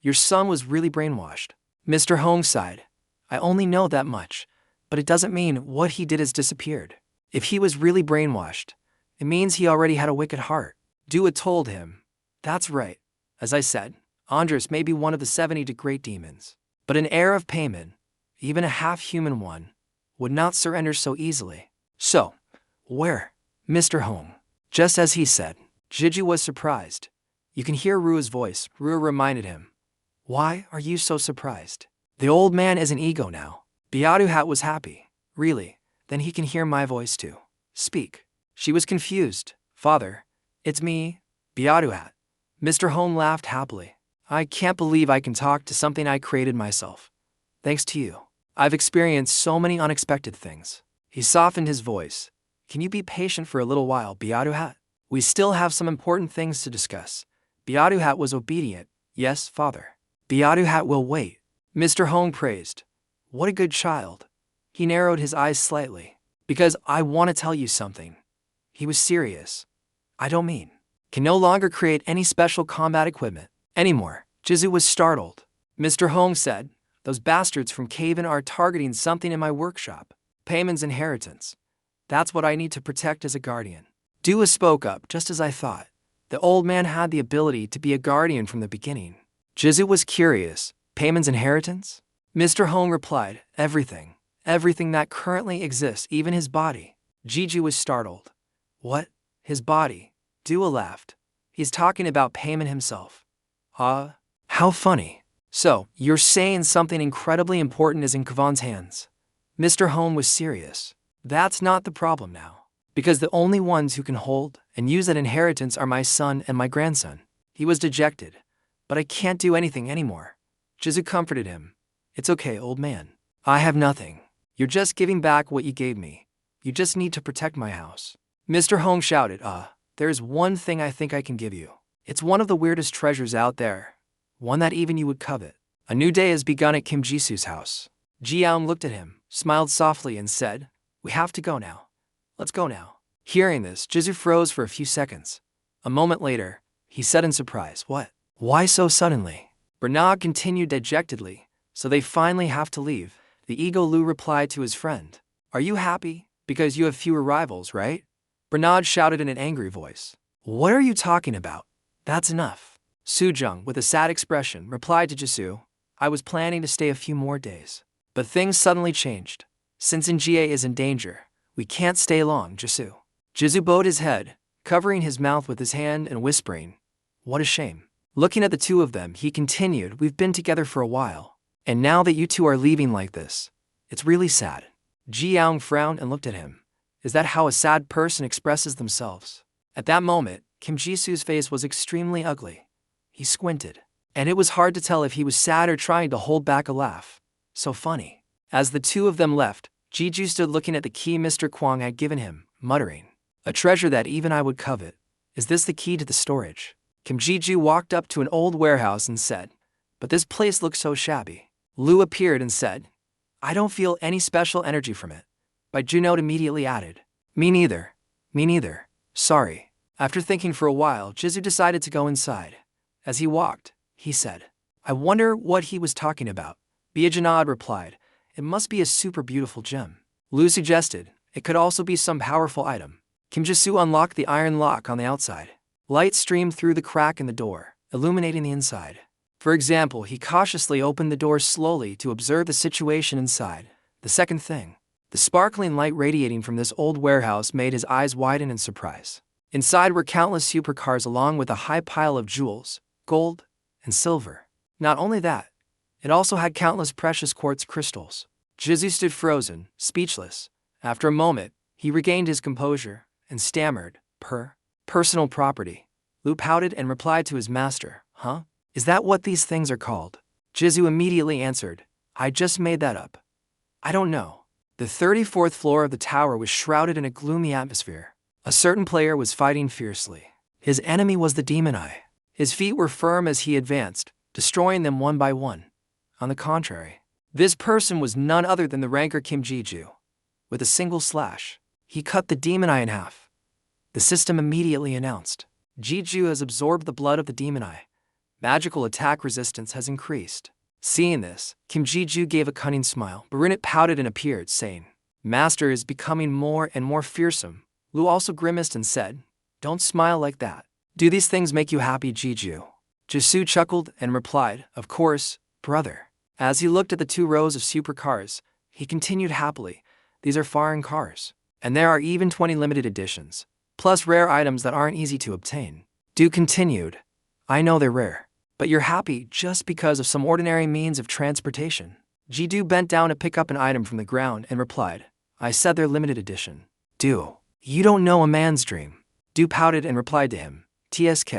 your son was really brainwashed. Mr. Hong sighed. I only know that much, but it doesn't mean what he did has disappeared. If he was really brainwashed, it means he already had a wicked heart. Dua told him, that's right. As I said, Andres may be one of the 70 great demons, but an heir of payment, even a half-human one, would not surrender so easily. So, where? Mr. Hong. Just as he said, Jeju was surprised. You can hear Rua's voice. Rua reminded him. Why are you so surprised? The old man is an ego now. Beaduhat was happy. Really? Then he can hear my voice too. Speak. She was confused. Father, it's me, Beaduhat. Mr. Hong laughed happily. I can't believe I can talk to something I created myself. Thanks to you. I've experienced so many unexpected things. He softened his voice. Can you be patient for a little while, Beaduhat? We still have some important things to discuss. Beaduhat was obedient. Yes, father. Beaduhat will wait. Mr. Hong praised. What a good child. He narrowed his eyes slightly. Because I want to tell you something. He was serious. I don't mean. Can no longer create any special combat equipment anymore. Jizu was startled. Mr. Hong said, those bastards from Caven are targeting something in my workshop. Payman's inheritance. That's what I need to protect as a guardian. Dua spoke up just as I thought. The old man had the ability to be a guardian from the beginning. Jizu was curious. Payman's inheritance? Mr. Hong replied, everything. Everything that currently exists, even his body. Jeju was startled. What? His body? Dua laughed. He's talking about Payman himself. How funny. So, you're saying something incredibly important is in Kavan's hands. Mr. Hong was serious. That's not the problem now. Because the only ones who can hold and use that inheritance are my son and my grandson. He was dejected. But I can't do anything anymore. Jizu comforted him. It's okay, old man. I have nothing. You're just giving back what you gave me. You just need to protect my house. Mr. Hong shouted, there's one thing I think I can give you. It's one of the weirdest treasures out there. One that even you would covet. A new day has begun at Kim Jisu's house. Jiang looked at him, smiled softly and said, we have to go now. Let's go now. Hearing this, Jizu froze for a few seconds. A moment later, he said in surprise, what? Why so suddenly? Bernard continued dejectedly, so they finally have to leave. The Ego Lu replied to his friend. Are you happy? Because you have fewer rivals, right? Bernard shouted in an angry voice. What are you talking about? That's enough. Su Jang, with a sad expression, replied to Jisu. I was planning to stay a few more days. But things suddenly changed. Since Njie is in danger, we can't stay long, Jisu. Jisu bowed his head, covering his mouth with his hand and whispering, what a shame. Looking at the two of them, he continued, we've been together for a while. And now that you two are leaving like this, it's really sad. Ji Yang frowned and looked at him. Is that how a sad person expresses themselves? At that moment, Kim Jisu's face was extremely ugly. He squinted, and it was hard to tell if he was sad or trying to hold back a laugh. So funny. As the two of them left, Jiju stood looking at the key Mr. Kwang had given him, muttering, a treasure that even I would covet. Is this the key to the storage? Kim Jiju walked up to an old warehouse and said, but this place looks so shabby. Lu appeared and said, I don't feel any special energy from it. But Junot immediately added, me neither. Me neither. Sorry. After thinking for a while, Jizu decided to go inside. As he walked, he said. I wonder what he was talking about. Biajanad replied, it must be a super beautiful gem. Lu suggested, it could also be some powerful item. Kim Ji-soo unlocked the iron lock on the outside. Light streamed through the crack in the door, illuminating the inside. For example, he cautiously opened the door slowly to observe the situation inside. The second thing, the sparkling light radiating from this old warehouse made his eyes widen in surprise. Inside were countless supercars along with a high pile of jewels, gold, and silver. Not only that, it also had countless precious quartz crystals. Ji-soo stood frozen, speechless. After a moment, he regained his composure and stammered, personal property. Lu pouted and replied to his master, huh? Is that what these things are called? Ji-soo immediately answered, I just made that up. I don't know. The 34th floor of the tower was shrouded in a gloomy atmosphere. A certain player was fighting fiercely. His enemy was the demon eye. His feet were firm as he advanced, destroying them one by one. On the contrary, this person was none other than the ranker Kim Ji-ju. With a single slash, he cut the demon eye in half. The system immediately announced, Ji-ju has absorbed the blood of the demon eye. Magical attack resistance has increased. Seeing this, Kim Ji-ju gave a cunning smile. Barinat pouted and appeared, saying, Master is becoming more and more fearsome. Lu also grimaced and said, don't smile like that. Do these things make you happy, Ji-ju? Ji-soo chuckled and replied, of course, brother. As he looked at the 2 rows of supercars, he continued happily, these are foreign cars. And there are even 20 limited editions, plus rare items that aren't easy to obtain. Du continued, I know they're rare, but you're happy just because of some ordinary means of transportation. Ji-du bent down to pick up an item from the ground and replied, I said they're limited edition. Du, you don't know a man's dream. Du pouted and replied to him, TSK,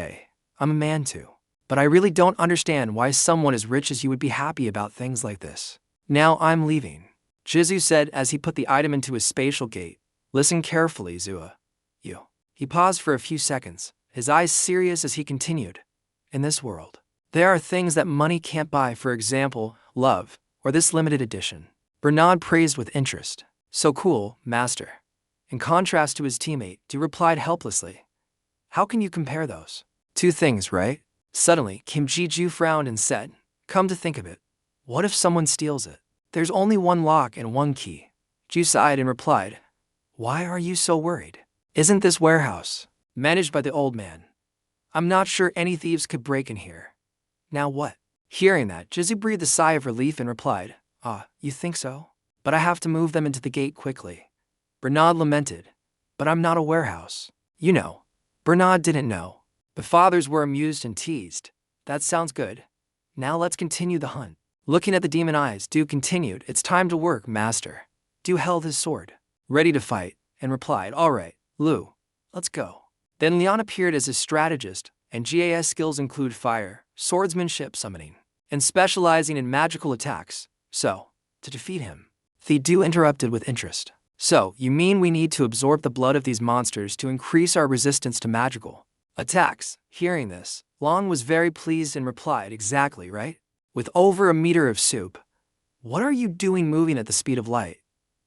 I'm a man too. But I really don't understand why someone as rich as you would be happy about things like this. Now I'm leaving. Ji-soo said as he put the item into his spatial gate. Listen carefully, Zua. You. He paused for a few seconds, his eyes serious as he continued. In this world, there are things that money can't buy, for example, love, or this limited edition. Bernard praised with interest. So cool, master. In contrast to his teammate, Du replied helplessly. How can you compare those 2 things, right? Suddenly, Kim Ji-ju frowned and said, come to think of it, what if someone steals it? There's only 1 lock and 1 key. Ju sighed and replied, why are you so worried? Isn't this warehouse managed by the old man? I'm not sure any thieves could break in here. Now what? Hearing that, Ji-soo breathed a sigh of relief and replied, you think so? But I have to move them into the gate quickly. Bernard lamented, but I'm not a warehouse. You know. Bernard didn't know. The fathers were amused and teased. That sounds good. Now let's continue the hunt. Looking at the demon eyes, Du continued, it's time to work, master. Du held his sword, ready to fight, and replied, all right, Lu, let's go. Then Leon appeared as his strategist, and GAS skills include fire, swordsmanship, summoning, and specializing in magical attacks. So, to defeat him, Du interrupted with interest. So, you mean we need to absorb the blood of these monsters to increase our resistance to magical attacks? Hearing this, Long was very pleased and replied, exactly, right? With over a meter of soup. What are you doing moving at the speed of light?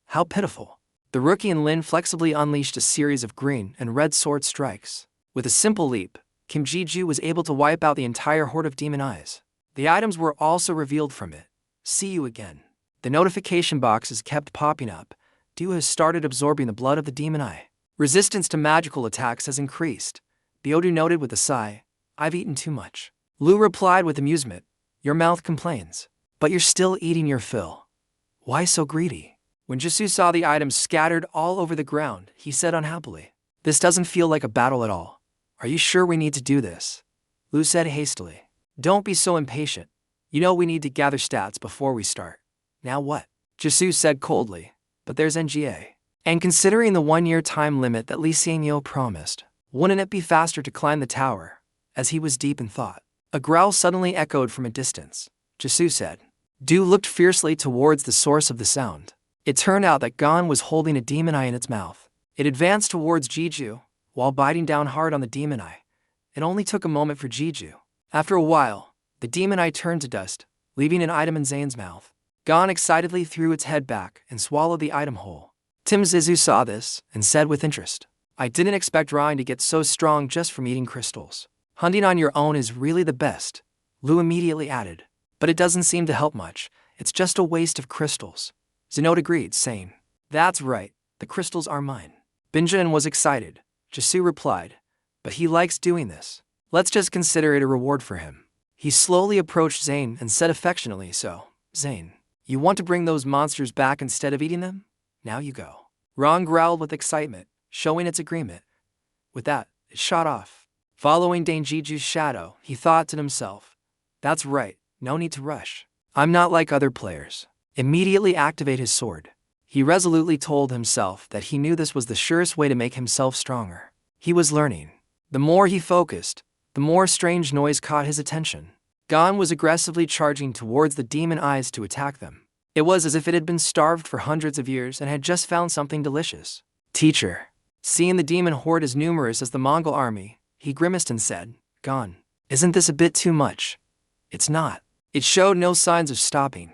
How pitiful. The rookie and Lin flexibly unleashed a series of green and red sword strikes. With a simple leap, Kim Ji-ju was able to wipe out the entire horde of demon eyes. The items were also revealed from it. See you again. The notification boxes kept popping up. Du has started absorbing the blood of the demon eye. Resistance to magical attacks has increased. Biodu noted with a sigh, I've eaten too much. Lu replied with amusement, your mouth complains, but you're still eating your fill. Why so greedy? When Ji-soo saw the items scattered all over the ground, he said unhappily, this doesn't feel like a battle at all. Are you sure we need to do this? Lu said hastily, don't be so impatient. You know we need to gather stats before we start. Now what? Ji-soo said coldly, but there's NGA. And considering the 1-year time limit that Lee Sang-yo promised, wouldn't it be faster to climb the tower? As he was deep in thought, a growl suddenly echoed from a distance. Ji-soo said. Du looked fiercely towards the source of the sound. It turned out that Gon was holding a demon eye in its mouth. It advanced towards Ji-ju, while biting down hard on the demon eye. It only took a moment for Ji-ju. After a while, the demon eye turned to dust, leaving an item in Zane's mouth. Gon excitedly threw its head back and swallowed the item whole. Tim Zizu saw this and said with interest, I didn't expect Ryan to get so strong just from eating crystals. Hunting on your own is really the best. Lu immediately added. But it doesn't seem to help much. It's just a waste of crystals. Zenode agreed, saying, That's right, the crystals are mine. Binjin was excited. Jisoo replied, But he likes doing this. Let's just consider it a reward for him. He slowly approached Zane and said affectionately, So, Zane, you want to bring those monsters back instead of eating them? Now you go. Ron growled with excitement, showing its agreement. With that, it shot off. Following Danjiju's shadow, he thought to himself, That's right, no need to rush. I'm not like other players. Immediately activate his sword. He resolutely told himself that he knew this was the surest way to make himself stronger. He was learning. The more he focused, the more strange noise caught his attention. Gon was aggressively charging towards the demon eyes to attack them. It was as if it had been starved for hundreds of years and had just found something delicious. Teacher. Seeing the demon horde as numerous as the Mongol army, he grimaced and said, Gon, isn't this a bit too much? It's not. It showed no signs of stopping.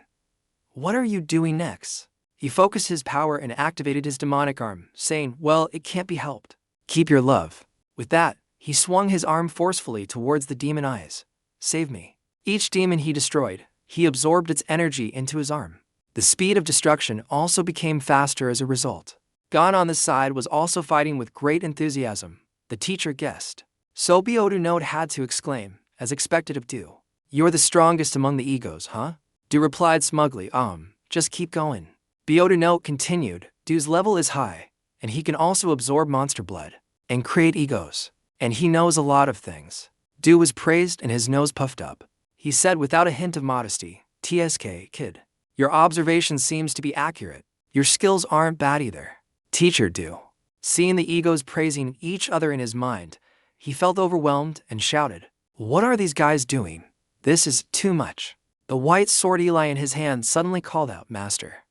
What are you doing next? He focused his power and activated his demonic arm, saying, Well, it can't be helped. Keep your love. With that, he swung his arm forcefully towards the demon eyes. Save me. Each demon he destroyed, he absorbed its energy into his arm. The speed of destruction also became faster as a result. Gon on the side was also fighting with great enthusiasm. The teacher guessed. So Biodu Note had to exclaim, as expected of Du. You're the strongest among the egos, huh? Du replied smugly, just keep going. Biodu Note continued, Du's level is high, and he can also absorb monster blood and create egos. And he knows a lot of things. Du was praised and his nose puffed up. He said without a hint of modesty, TSK, kid. Your observation seems to be accurate. Your skills aren't bad either. Teacher Du. Seeing the egos praising each other in his mind, he felt overwhelmed and shouted, What are these guys doing? This is too much. The white sword Eli in his hand suddenly called out, Master.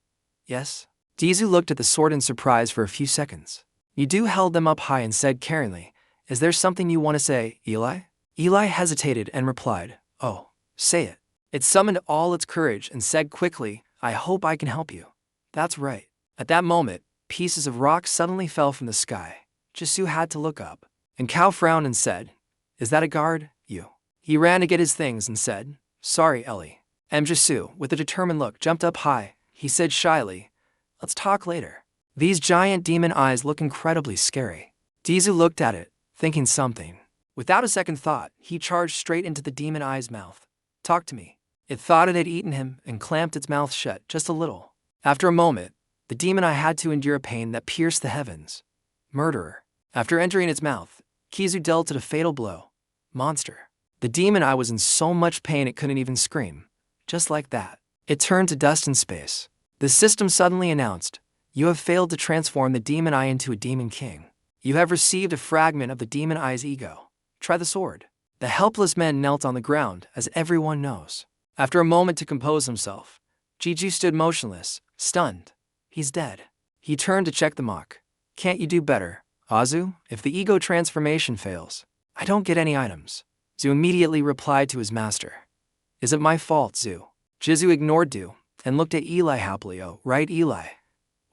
Yes? Dizu looked at the sword in surprise for a few seconds. Yidu held them up high and said caringly, Is there something you want to say, Eli? Eli hesitated and replied, Oh, say it. It summoned all its courage and said quickly, I hope I can help you. That's right. At that moment, pieces of rock suddenly fell from the sky. Jisoo had to look up, and Kao frowned and said, Is that a guard, you? He ran to get his things and said, Sorry, Ellie. Jisoo, with a determined look, jumped up high. He said shyly, Let's talk later. These giant demon eyes look incredibly scary. Dizu looked at it, thinking something. Without a second thought, he charged straight into the demon eye's mouth. Talk to me. It thought it had eaten him and clamped its mouth shut just a little. After a moment, the demon eye had to endure a pain that pierced the heavens. Murderer. After entering its mouth, Kizu dealt it a fatal blow. Monster. The demon eye was in so much pain it couldn't even scream. Just like that, it turned to dust in space. The system suddenly announced, You have failed to transform the demon eye into a demon king. You have received a fragment of the demon eye's ego. Try the sword. The helpless men knelt on the ground, as everyone knows. After a moment to compose himself, Jiju stood motionless, stunned. He's dead. He turned to check the mock. Can't you do better, Azu? If the ego transformation fails, I don't get any items. Zu immediately replied to his master. Is it my fault, Zu? Jizu ignored Du and looked at Eli happily. Oh, right, Eli.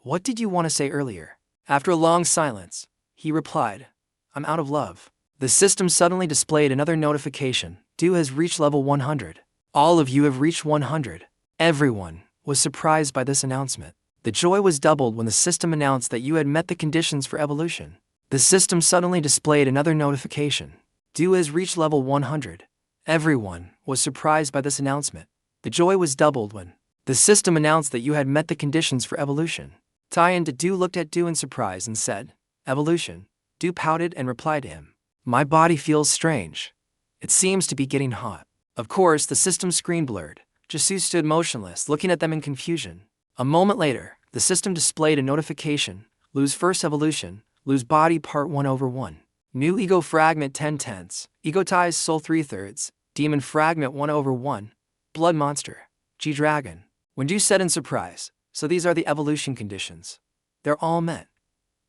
What did you want to say earlier? After a long silence, he replied, I'm out of love. The system suddenly displayed another notification. Du has reached level 100. All of you have reached 100. Everyone was surprised by this announcement. The joy was doubled when the system announced that you had met the conditions for evolution. The system suddenly displayed another notification. Du has reached level 100. Everyone was surprised by this announcement. The joy was doubled when the system announced that you had met the conditions for evolution. Taiyan Du looked at Du in surprise and said, Evolution. Du pouted and replied to him, My body feels strange. It seems to be getting hot. Of course, the system screen blurred. Jisoo stood motionless, looking at them in confusion. A moment later, the system displayed a notification. Lose first evolution. Lose body part 1/1. New ego fragment 10/10. Ego ties soul 3/3. Demon fragment 1/1. Blood monster. G-Dragon. When Du said in surprise, So these are the evolution conditions. They're all met.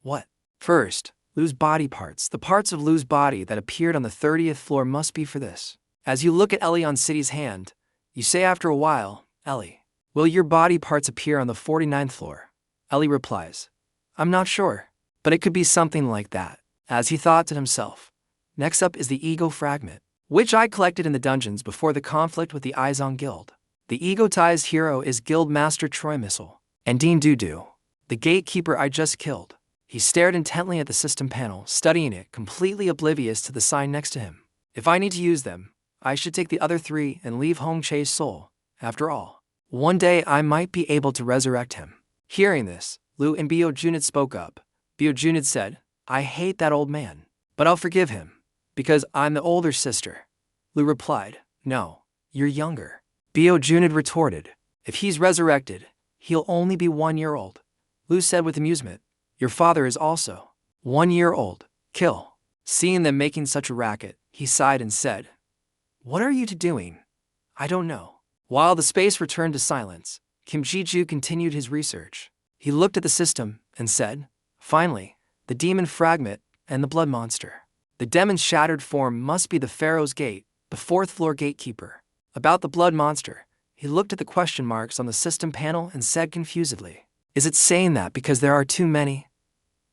What? First, lose body parts. The parts of Lu's body that appeared on the 30th floor must be for this. As you look at Ellie on City's hand, you say after a while, Ellie, will your body parts appear on the 49th floor? Ellie replies, I'm not sure, but it could be something like that. As he thought to himself, next up is the ego fragment. which I collected in the dungeons before the conflict with the Izong Guild. The egotized hero is Guild Master Troy Missile. And Dean Dudu, the gatekeeper I just killed. He stared intently at the system panel, studying it, completely oblivious to the sign next to him. If I need to use them, I should take the other 3 and leave Hong Che's soul. After all, one day I might be able to resurrect him. Hearing this, Lu and Bio Junid spoke up. Bio Junid said, I hate that old man, but I'll forgive him, because I'm the older sister. Lu replied, no, you're younger. Bio Junid retorted, if he's resurrected, he'll only be 1 year old. Lu said with amusement, your father is also 1 year old. Kill. Seeing them making such a racket, he sighed and said, what are you two doing? I don't know. While the space returned to silence, Kim Ji-ju continued his research. He looked at the system and said, finally, the demon fragment and the blood monster. The demon's shattered form must be the Pharaoh's Gate, the 4th floor gatekeeper. About the blood monster, he looked at the question marks on the system panel and said confusedly, is it saying that because there are too many?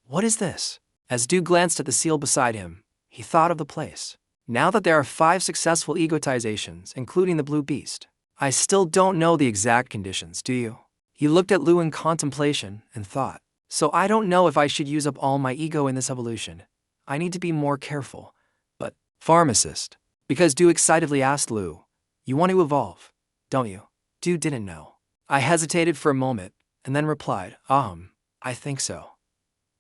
What is this? As Du glanced at the seal beside him, he thought of the place. Now that there are 5 successful egotizations, including the blue beast, I still don't know the exact conditions, do you? He looked at Lu in contemplation and thought, so I don't know if I should use up all my ego in this evolution. I need to be more careful. But, pharmacist, because Du excitedly asked Lu, you want to evolve, don't you? Du didn't know. I hesitated for a moment and then replied, I think so.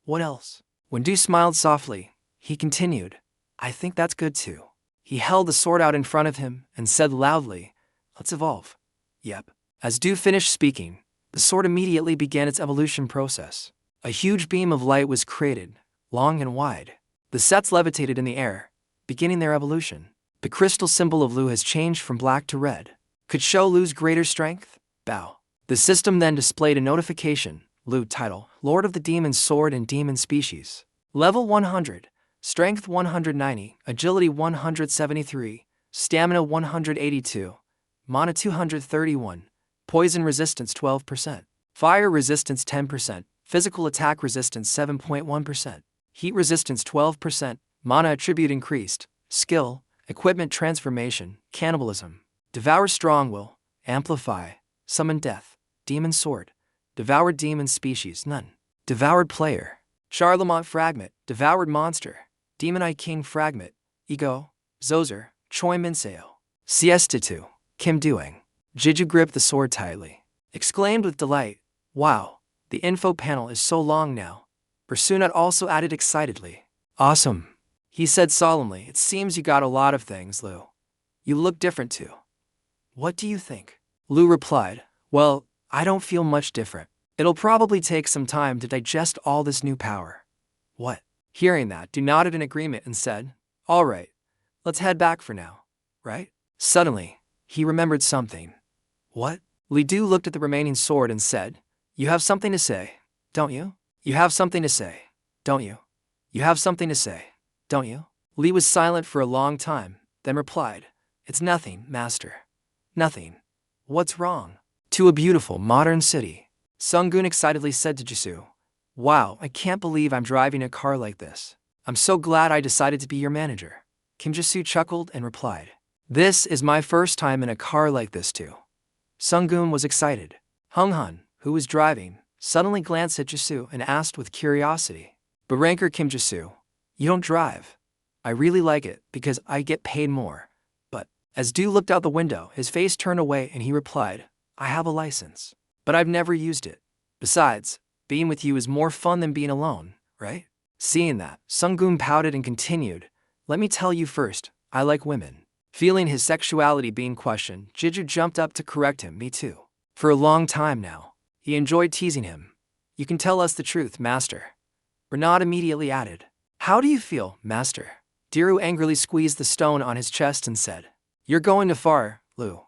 What else? When Du smiled softly, he continued, I think that's good too. He held the sword out in front of him and said loudly, let's evolve. Yep. As Du finished speaking, the sword immediately began its evolution process. A huge beam of light was created, long and wide. The sets levitated in the air, beginning their evolution. The crystal symbol of Lu has changed from black to red. Could show Lu's greater strength? Bow. The system then displayed a notification. Lu title, Lord of the Demon Sword and Demon Species. Level 100, Strength 190, Agility 173, Stamina 182, Mana 231, Poison Resistance 12%, Fire Resistance 10%, Physical Attack Resistance 7.1%, Heat Resistance 12%, Mana Attribute increased, Skill, Equipment Transformation, Cannibalism, Devour Strongwill, Amplify, Summon Death, Demon Sword, Devoured Demon Species none, Devoured Player, Charlemont Fragment, Devoured Monster, Demon I King Fragment, Ego, Zozer, Choi Minseo, Siesta 2, Kim Dueng. Jiju gripped the sword tightly, exclaimed with delight, wow, the info panel is so long now. Bersunat also added excitedly, awesome. He said solemnly, it seems you got a lot of things, Lu. You look different too. What do you think? Lu replied, well, I don't feel much different. It'll probably take some time to digest all this new power. What? Hearing that, Du nodded in agreement and said, all right, let's head back for now, right? Suddenly, he remembered something. What? Li Du looked at the remaining sword and said, you have something to say, don't you? You have something to say, don't you? You have something to say, don't you? Li was silent for a long time, then replied, it's nothing, master. Nothing. What's wrong? To a beautiful, modern city. Sunggun excitedly said to Jisoo, wow, I can't believe I'm driving a car like this. I'm so glad I decided to be your manager. Kim Jisoo chuckled and replied, this is my first time in a car like this too. Sunggun was excited. Hung Han, who was driving, suddenly glanced at Jisoo and asked with curiosity, but ranker Kim Jisoo, you don't drive. I really like it because I get paid more. But, as Du looked out the window, his face turned away and he replied, I have a license, but I've never used it. Besides, being with you is more fun than being alone, right? Seeing that, Sunggun pouted and continued, let me tell you first, I like women. Feeling his sexuality being questioned, Jiju jumped up to correct him, me too. For a long time now, he enjoyed teasing him. You can tell us the truth, master. Bernard immediately added, how do you feel, master? Diru angrily squeezed the stone on his chest and said, you're going too far, Lu.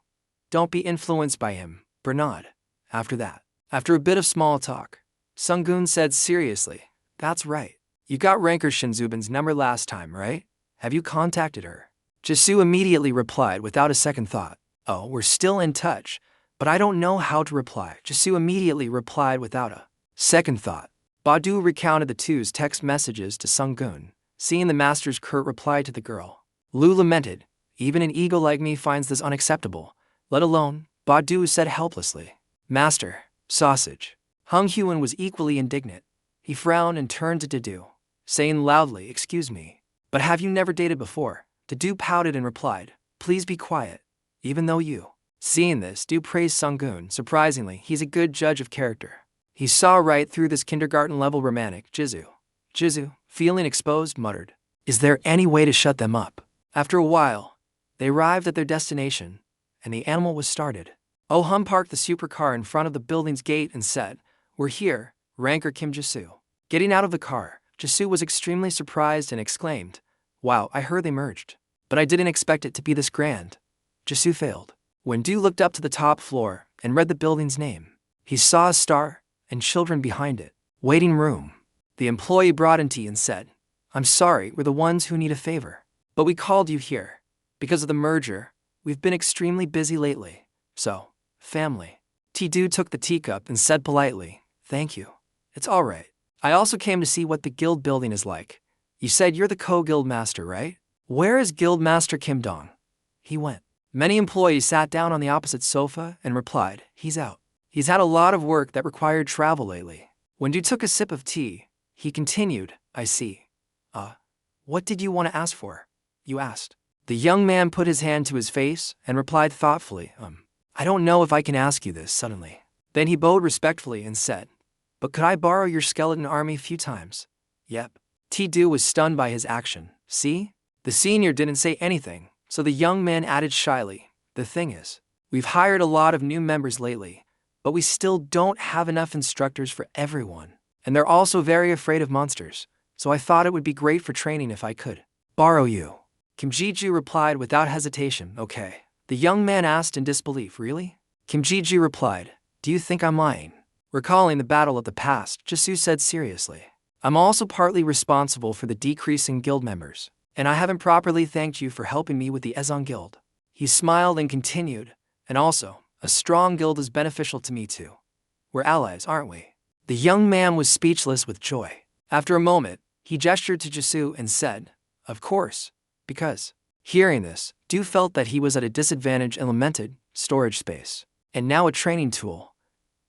Don't be influenced by him, Bernard. After that, after a bit of small talk, Sunggun said seriously, that's right. You got Ranker Shinzubin's number last time, right? Have you contacted her? Jisoo immediately replied without a second thought, oh, we're still in touch, but I don't know how to reply. Jisoo immediately replied without a second thought. Badu recounted the two's text messages to Sunggun, seeing the master's curt reply to the girl. Lu lamented, Even an ego like me finds this unacceptable. Let alone, Badu said helplessly. Master, sausage. Hung Hyun was equally indignant. He frowned and turned to Dedu, saying loudly, excuse me, but have you never dated before? Dedu pouted and replied, please be quiet. Even though you. Seeing this, Du praised Sunggoon. Surprisingly, he's a good judge of character. He saw right through this kindergarten-level romantic. Jizu, feeling exposed, muttered, is there any way to shut them up? After a while, they arrived at their destination, and the animal was started. Oh Hum parked the supercar in front of the building's gate and said, we're here, Ranker Kim Jisu. Getting out of the car, Jisu was extremely surprised and exclaimed, wow, I heard they merged. But I didn't expect it to be this grand. Jisu failed. When Du looked up to the top floor and read the building's name, he saw a star and children behind it. Waiting room. The employee brought in tea and said, I'm sorry, we're the ones who need a favor. But we called you here. Because of the merger, we've been extremely busy lately. So, family. Du took the teacup and said politely, thank you. It's all right. I also came to see what the guild building is like. You said you're the co-guild master, right? Where is Guild Master Kim Dong? He went. Many employees sat down on the opposite sofa and replied, he's out. He's had a lot of work that required travel lately. When Du took a sip of tea, he continued, I see. What did you want to ask for? You asked. The young man put his hand to his face and replied thoughtfully, I don't know if I can ask you this suddenly. Then he bowed respectfully and said, but could I borrow your skeleton army a few times? Yep. Du was stunned by his action. See? The senior didn't say anything, so the young man added shyly, the thing is, we've hired a lot of new members lately, but we still don't have enough instructors for everyone. And they're also very afraid of monsters, so I thought it would be great for training if I could borrow you. Kim Ji-ju replied without hesitation, okay. The young man asked in disbelief, really? Kim Ji-ju replied, do you think I'm lying? Recalling the battle of the past, Jisu said seriously, I'm also partly responsible for the decrease in guild members, and I haven't properly thanked you for helping me with the Ezon Guild. He smiled and continued, and also, a strong guild is beneficial to me too. We're allies, aren't we? The young man was speechless with joy. After a moment, he gestured to Jisu and said, of course, because. Hearing this, Du felt that he was at a disadvantage and lamented, storage space, and now a training tool.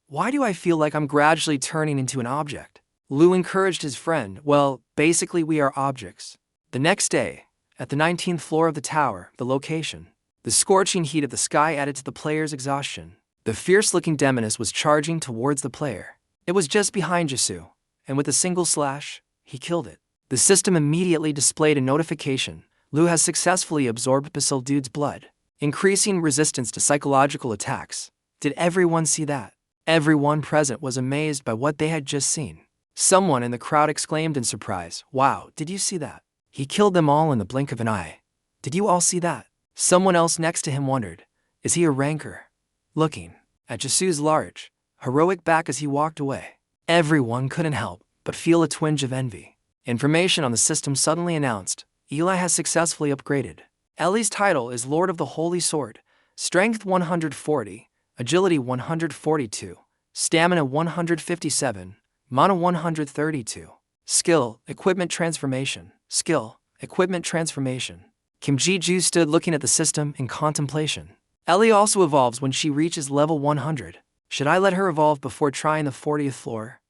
Why do I feel like I'm gradually turning into an object? Lu encouraged his friend, well, basically we are objects. The next day, at the 19th floor of the tower, the location, the scorching heat of the sky added to the player's exhaustion. The fierce-looking demoness was charging towards the player. It was just behind Jisu, and with a single slash, he killed it. The system immediately displayed a notification. Lu has successfully absorbed Basil Dude's blood, increasing resistance to psychological attacks. Did everyone see that? Everyone present was amazed by what they had just seen. Someone in the crowd exclaimed in surprise, wow, did you see that? He killed them all in the blink of an eye. Did you all see that? Someone else next to him wondered, is he a ranker? Looking at Jisu's large, heroic back as he walked away, everyone couldn't help but feel a twinge of envy. Information on the system suddenly announced, Eli has successfully upgraded. Ellie's title is Lord of the Holy Sword, Strength 140, Agility 142, Stamina 157, Mana 132. Skill, Equipment Transformation. Skill, Equipment Transformation. Kim Ji-ju stood looking at the system in contemplation. Ellie also evolves when she reaches level 100. Should I let her evolve before trying the 40th floor?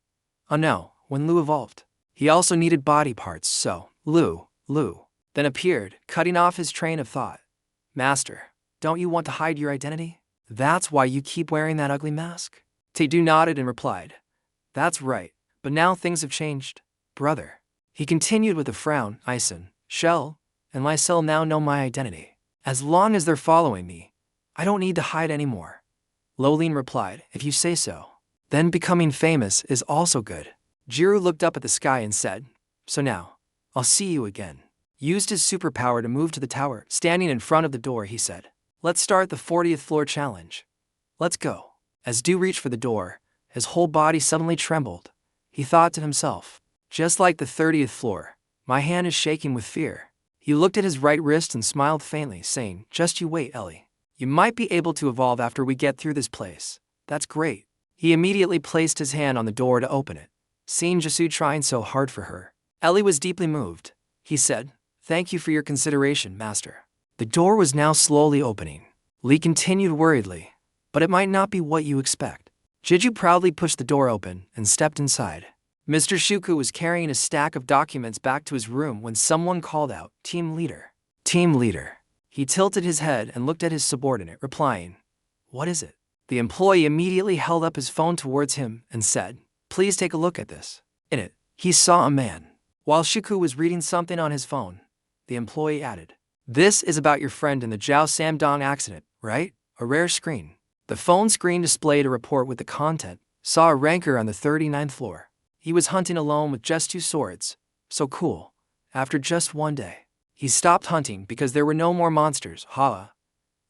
Oh no, when Lu evolved, he also needed body parts, so Lu then appeared, cutting off his train of thought. Master, don't you want to hide your identity? That's why you keep wearing that ugly mask? Tae-do nodded and replied, that's right, but now things have changed, brother. He continued with a frown, Ison, Shell, and Lysel now know my identity. As long as they're following me, I don't need to hide anymore. Lolene replied, if you say so. Then becoming famous is also good. Jiru looked up at the sky and said, so now, I'll see you again. Used his superpower to move to the tower. Standing in front of the door, he said, let's start the 40th floor challenge. Let's go. As Du reached for the door, his whole body suddenly trembled. He thought to himself, just like the 30th floor, my hand is shaking with fear. He looked at his right wrist and smiled faintly, saying, just you wait, Ellie. You might be able to evolve after we get through this place. That's great. He immediately placed his hand on the door to open it. Seeing Jisu trying so hard for her, Ellie was deeply moved. He said, thank you for your consideration, Master. The door was now slowly opening. Lee continued worriedly, but it might not be what you expect. Jeju proudly pushed the door open and stepped inside. Mr. Shuku was carrying a stack of documents back to his room when someone called out, "Team leader." Team leader. He tilted his head and looked at his subordinate, replying, "What is it?" The employee immediately held up his phone towards him and said, "Please take a look at this." In it, he saw a man. While Shuku was reading something on his phone, the employee added, "This is about your friend in the Jiao Samdong accident, right? A rare screen." The phone screen displayed a report with the content, saw a ranker on the 39th floor. He was hunting alone with just 2 swords. So cool. After just 1 day. He stopped hunting because there were no more monsters, haha.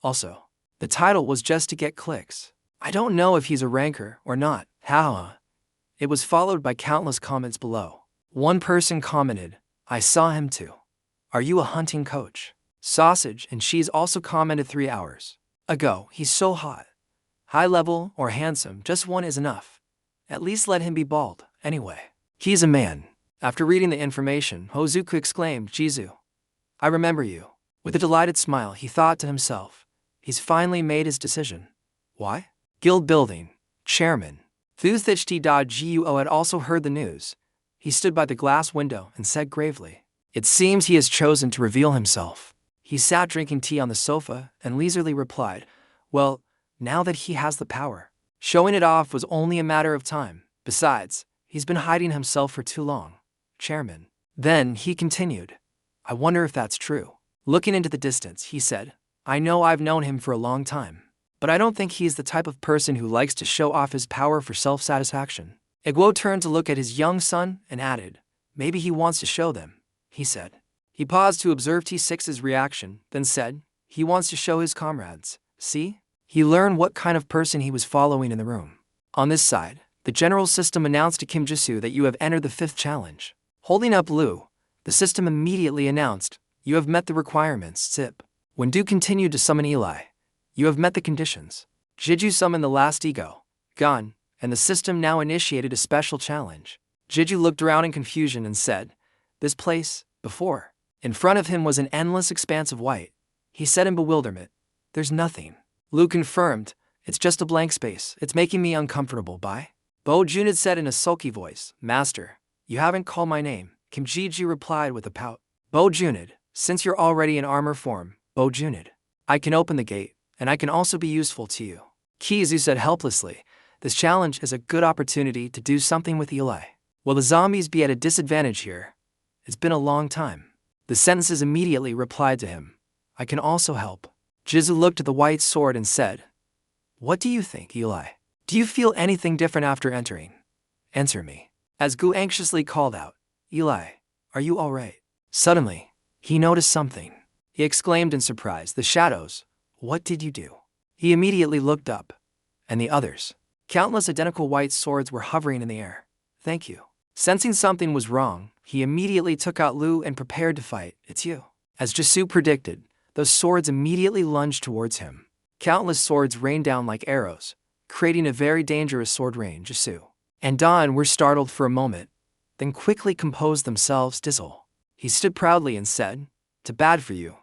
Also, the title was just to get clicks. I don't know if he's a ranker or not, haha. It was followed by countless comments below. One person commented, "I saw him too. Are you a hunting coach?" Sausage and Cheese also commented 3 hours ago, "He's so hot. High level or handsome, just one is enough. At least let him be bald, anyway. He's a man." After reading the information, Hozuku exclaimed, "Jizu, I remember you." With a delighted smile, he thought to himself, he's finally made his decision. Why? Guild building. Chairman. Thuthich.Guo had also heard the news. He stood by the glass window and said gravely, "It seems he has chosen to reveal himself." He sat drinking tea on the sofa and leisurely replied, "Well, now that he has the power, showing it off was only a matter of time. Besides, he's been hiding himself for too long, Chairman." Then he continued, "I wonder if that's true." Looking into the distance, he said, "I know I've known him for a long time, but I don't think he's the type of person who likes to show off his power for self-satisfaction." Igwo turned to look at his young son and added, "Maybe he wants to show them," he said. He paused to observe T6's reaction, then said, "He wants to show his comrades. See?" He learned what kind of person he was following in the room. On this side, the general system announced to Kim Jisu that you have entered the 5th challenge. Holding up Lu, the system immediately announced, "You have met the requirements, Zip." When Du continued to summon Eli, "You have met the conditions." Jiju summoned the last ego, Gon, and the system now initiated a special challenge. Jiju looked around in confusion and said, "This place, before." In front of him was an endless expanse of white. He said in bewilderment, "There's nothing." Lu confirmed, "It's just a blank space. It's making me uncomfortable, bye." Bo Junid said in a sulky voice, "Master, you haven't called my name." Kim Jiju replied with a pout. "Bo Junid, since you're already in armor form, Bo Junid, I can open the gate, and I can also be useful to you." Kizu said helplessly, "This challenge is a good opportunity to do something with Eli. Will the zombies be at a disadvantage here? It's been a long time." The sentences immediately replied to him, "I can also help." Jizu looked at the white sword and said, "What do you think, Eli? Do you feel anything different after entering? Answer me." As Gu anxiously called out, "Eli, are you all right?" Suddenly, he noticed something. He exclaimed in surprise, "The shadows, what did you do?" He immediately looked up, and the others. Countless identical white swords were hovering in the air. "Thank you." Sensing something was wrong, he immediately took out Lu and prepared to fight. "It's you." As Jisu predicted, those swords immediately lunged towards him. Countless swords rained down like arrows, creating a very dangerous sword rain. Jisu and Don were startled for a moment, then quickly composed themselves. Dizzle. He stood proudly and said, "Too bad for you.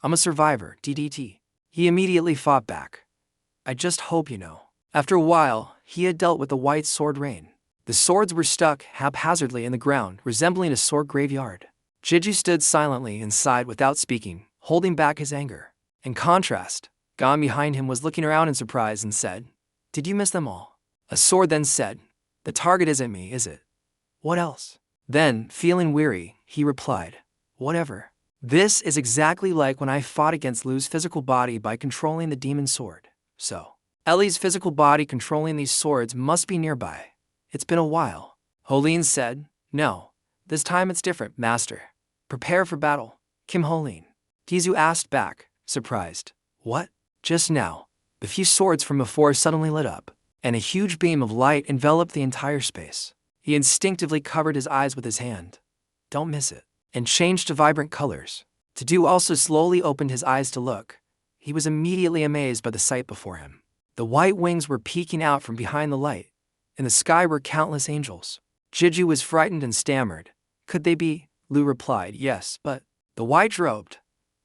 I'm a survivor, DDT." He immediately fought back. "I just hope you know." After a while, he had dealt with the white sword rain. The swords were stuck haphazardly in the ground, resembling a sword graveyard. Jiju stood silently and sighed without speaking, holding back his anger. In contrast, Gon behind him was looking around in surprise and said, "Did you miss them all?" A sword then said, "The target isn't me, is it? What else?" Then, feeling weary, he replied, "Whatever." This is exactly like when I fought against Lu's physical body by controlling the demon sword. So, Ellie's physical body controlling these swords must be nearby. It's been a while. Holin said, "No, this time it's different, Master. Prepare for battle." Kim Holin. Tizu asked back, surprised, "What?" Just now, the few swords from before suddenly lit up, and a huge beam of light enveloped the entire space. He instinctively covered his eyes with his hand. "Don't miss it," and changed to vibrant colors. Tidu also slowly opened his eyes to look. He was immediately amazed by the sight before him. The white wings were peeking out from behind the light. In the sky were countless angels. Jiju was frightened and stammered. "Could they be?" Lu replied, "Yes, but..." The white-robed,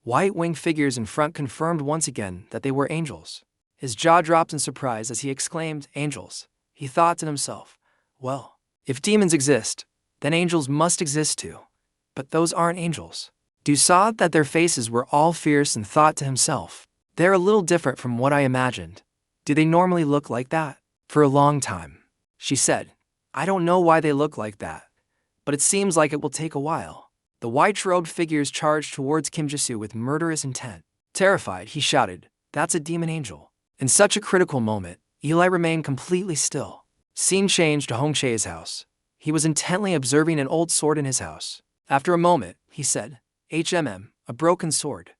White winged figures in front confirmed once again that they were angels. His jaw dropped in surprise as he exclaimed, "Angels." He thought to himself, well, if demons exist, then angels must exist too. But those aren't angels. Du saw that their faces were all fierce and thought to himself, they're a little different from what I imagined. Do they normally look like that? For a long time, she said, I don't know why they look like that, but it seems like it will take a while. The white-robed figures charged towards Kim Ji-soo with murderous intent. Terrified, he shouted, "That's a demon angel." In such a critical moment, Eli remained completely still. Scene changed to Hong Che's house. He was intently observing an old sword in his house. After a moment, he said, a broken sword.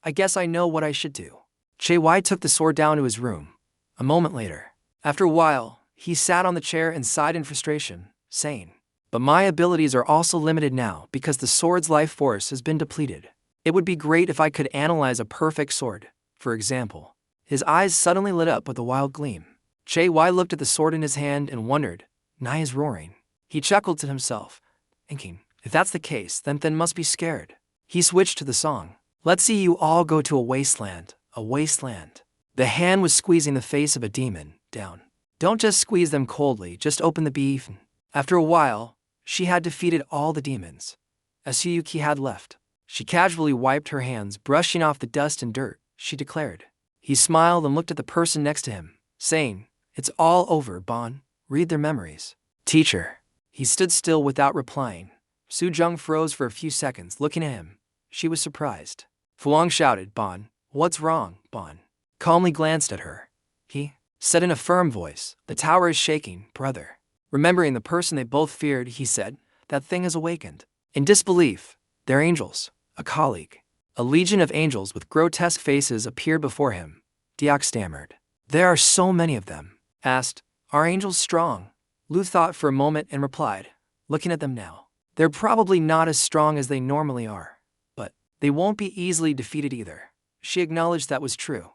I guess I know what I should do. Che-wai took the sword down to his room. A moment later, after a while, he sat on the chair and sighed in frustration, saying, but my abilities are also limited now because the sword's life force has been depleted. It would be great if I could analyze a perfect sword, for example. His eyes suddenly lit up with a wild gleam. Che-wai looked at the sword in his hand and wondered, Nai is roaring. He chuckled to himself, thinking, if that's the case, then Thin must be scared. He switched to the song. Let's see you all go to a wasteland, a wasteland. The hand was squeezing the face of a demon down. Don't just squeeze them coldly, just open the beef. After a while, she had defeated all the demons Asuyuki had left. She casually wiped her hands, brushing off the dust and dirt, she declared. He smiled and looked at the person next to him, saying, it's all over, Bon. Read their memories. Teacher. He stood still without replying. Su Jang froze for a few seconds, looking at him. She was surprised. Fuang shouted, Bon, what's wrong, Bon? Calmly glanced at her. He said in a firm voice, the tower is shaking, brother. Remembering the person they both feared, he said, that thing has awakened. In disbelief, they're angels, a colleague. A legion of angels with grotesque faces appeared before him. Diak stammered. There are so many of them. Asked, are angels strong? Lu thought for a moment and replied, looking at them now. They're probably not as strong as they normally are, but they won't be easily defeated either. She acknowledged that was true.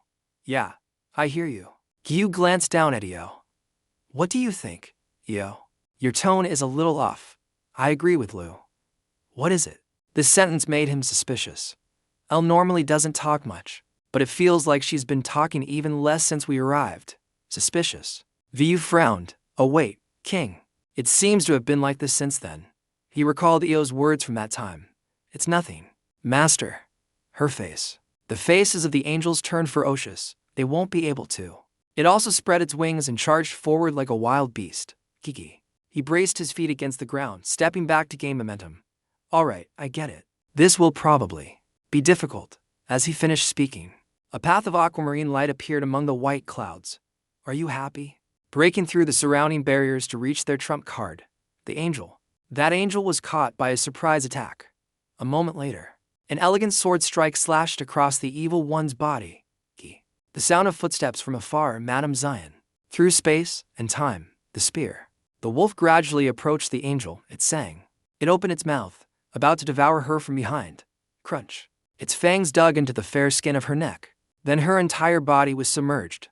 Yeah, I hear you. Gyu glanced down at Io. What do you think, Io? Your tone is a little off. I agree with Lu. What is it? This sentence made him suspicious. Elle normally doesn't talk much, but it feels like she's been talking even less since we arrived. Suspicious. Vu frowned. Oh wait, King. It seems to have been like this since then. He recalled Io's words from that time. It's nothing. Master. Her face. The faces of the angels turned ferocious. They won't be able to. It also spread its wings and charged forward like a wild beast. Kiki. He braced his feet against the ground, stepping back to gain momentum. All right, I get it. This will probably be difficult. As he finished speaking, a path of aquamarine light appeared among the white clouds. Are you happy? Breaking through the surrounding barriers to reach their trump card. The angel. That angel was caught by a surprise attack. A moment later, an elegant sword strike slashed across the evil one's body. The sound of footsteps from afar, Madame Zion. Through space and time, the spear. The wolf gradually approached the angel, it sang. It opened its mouth, about to devour her from behind. Crunch. Its fangs dug into the fair skin of her neck. Then her entire body was submerged.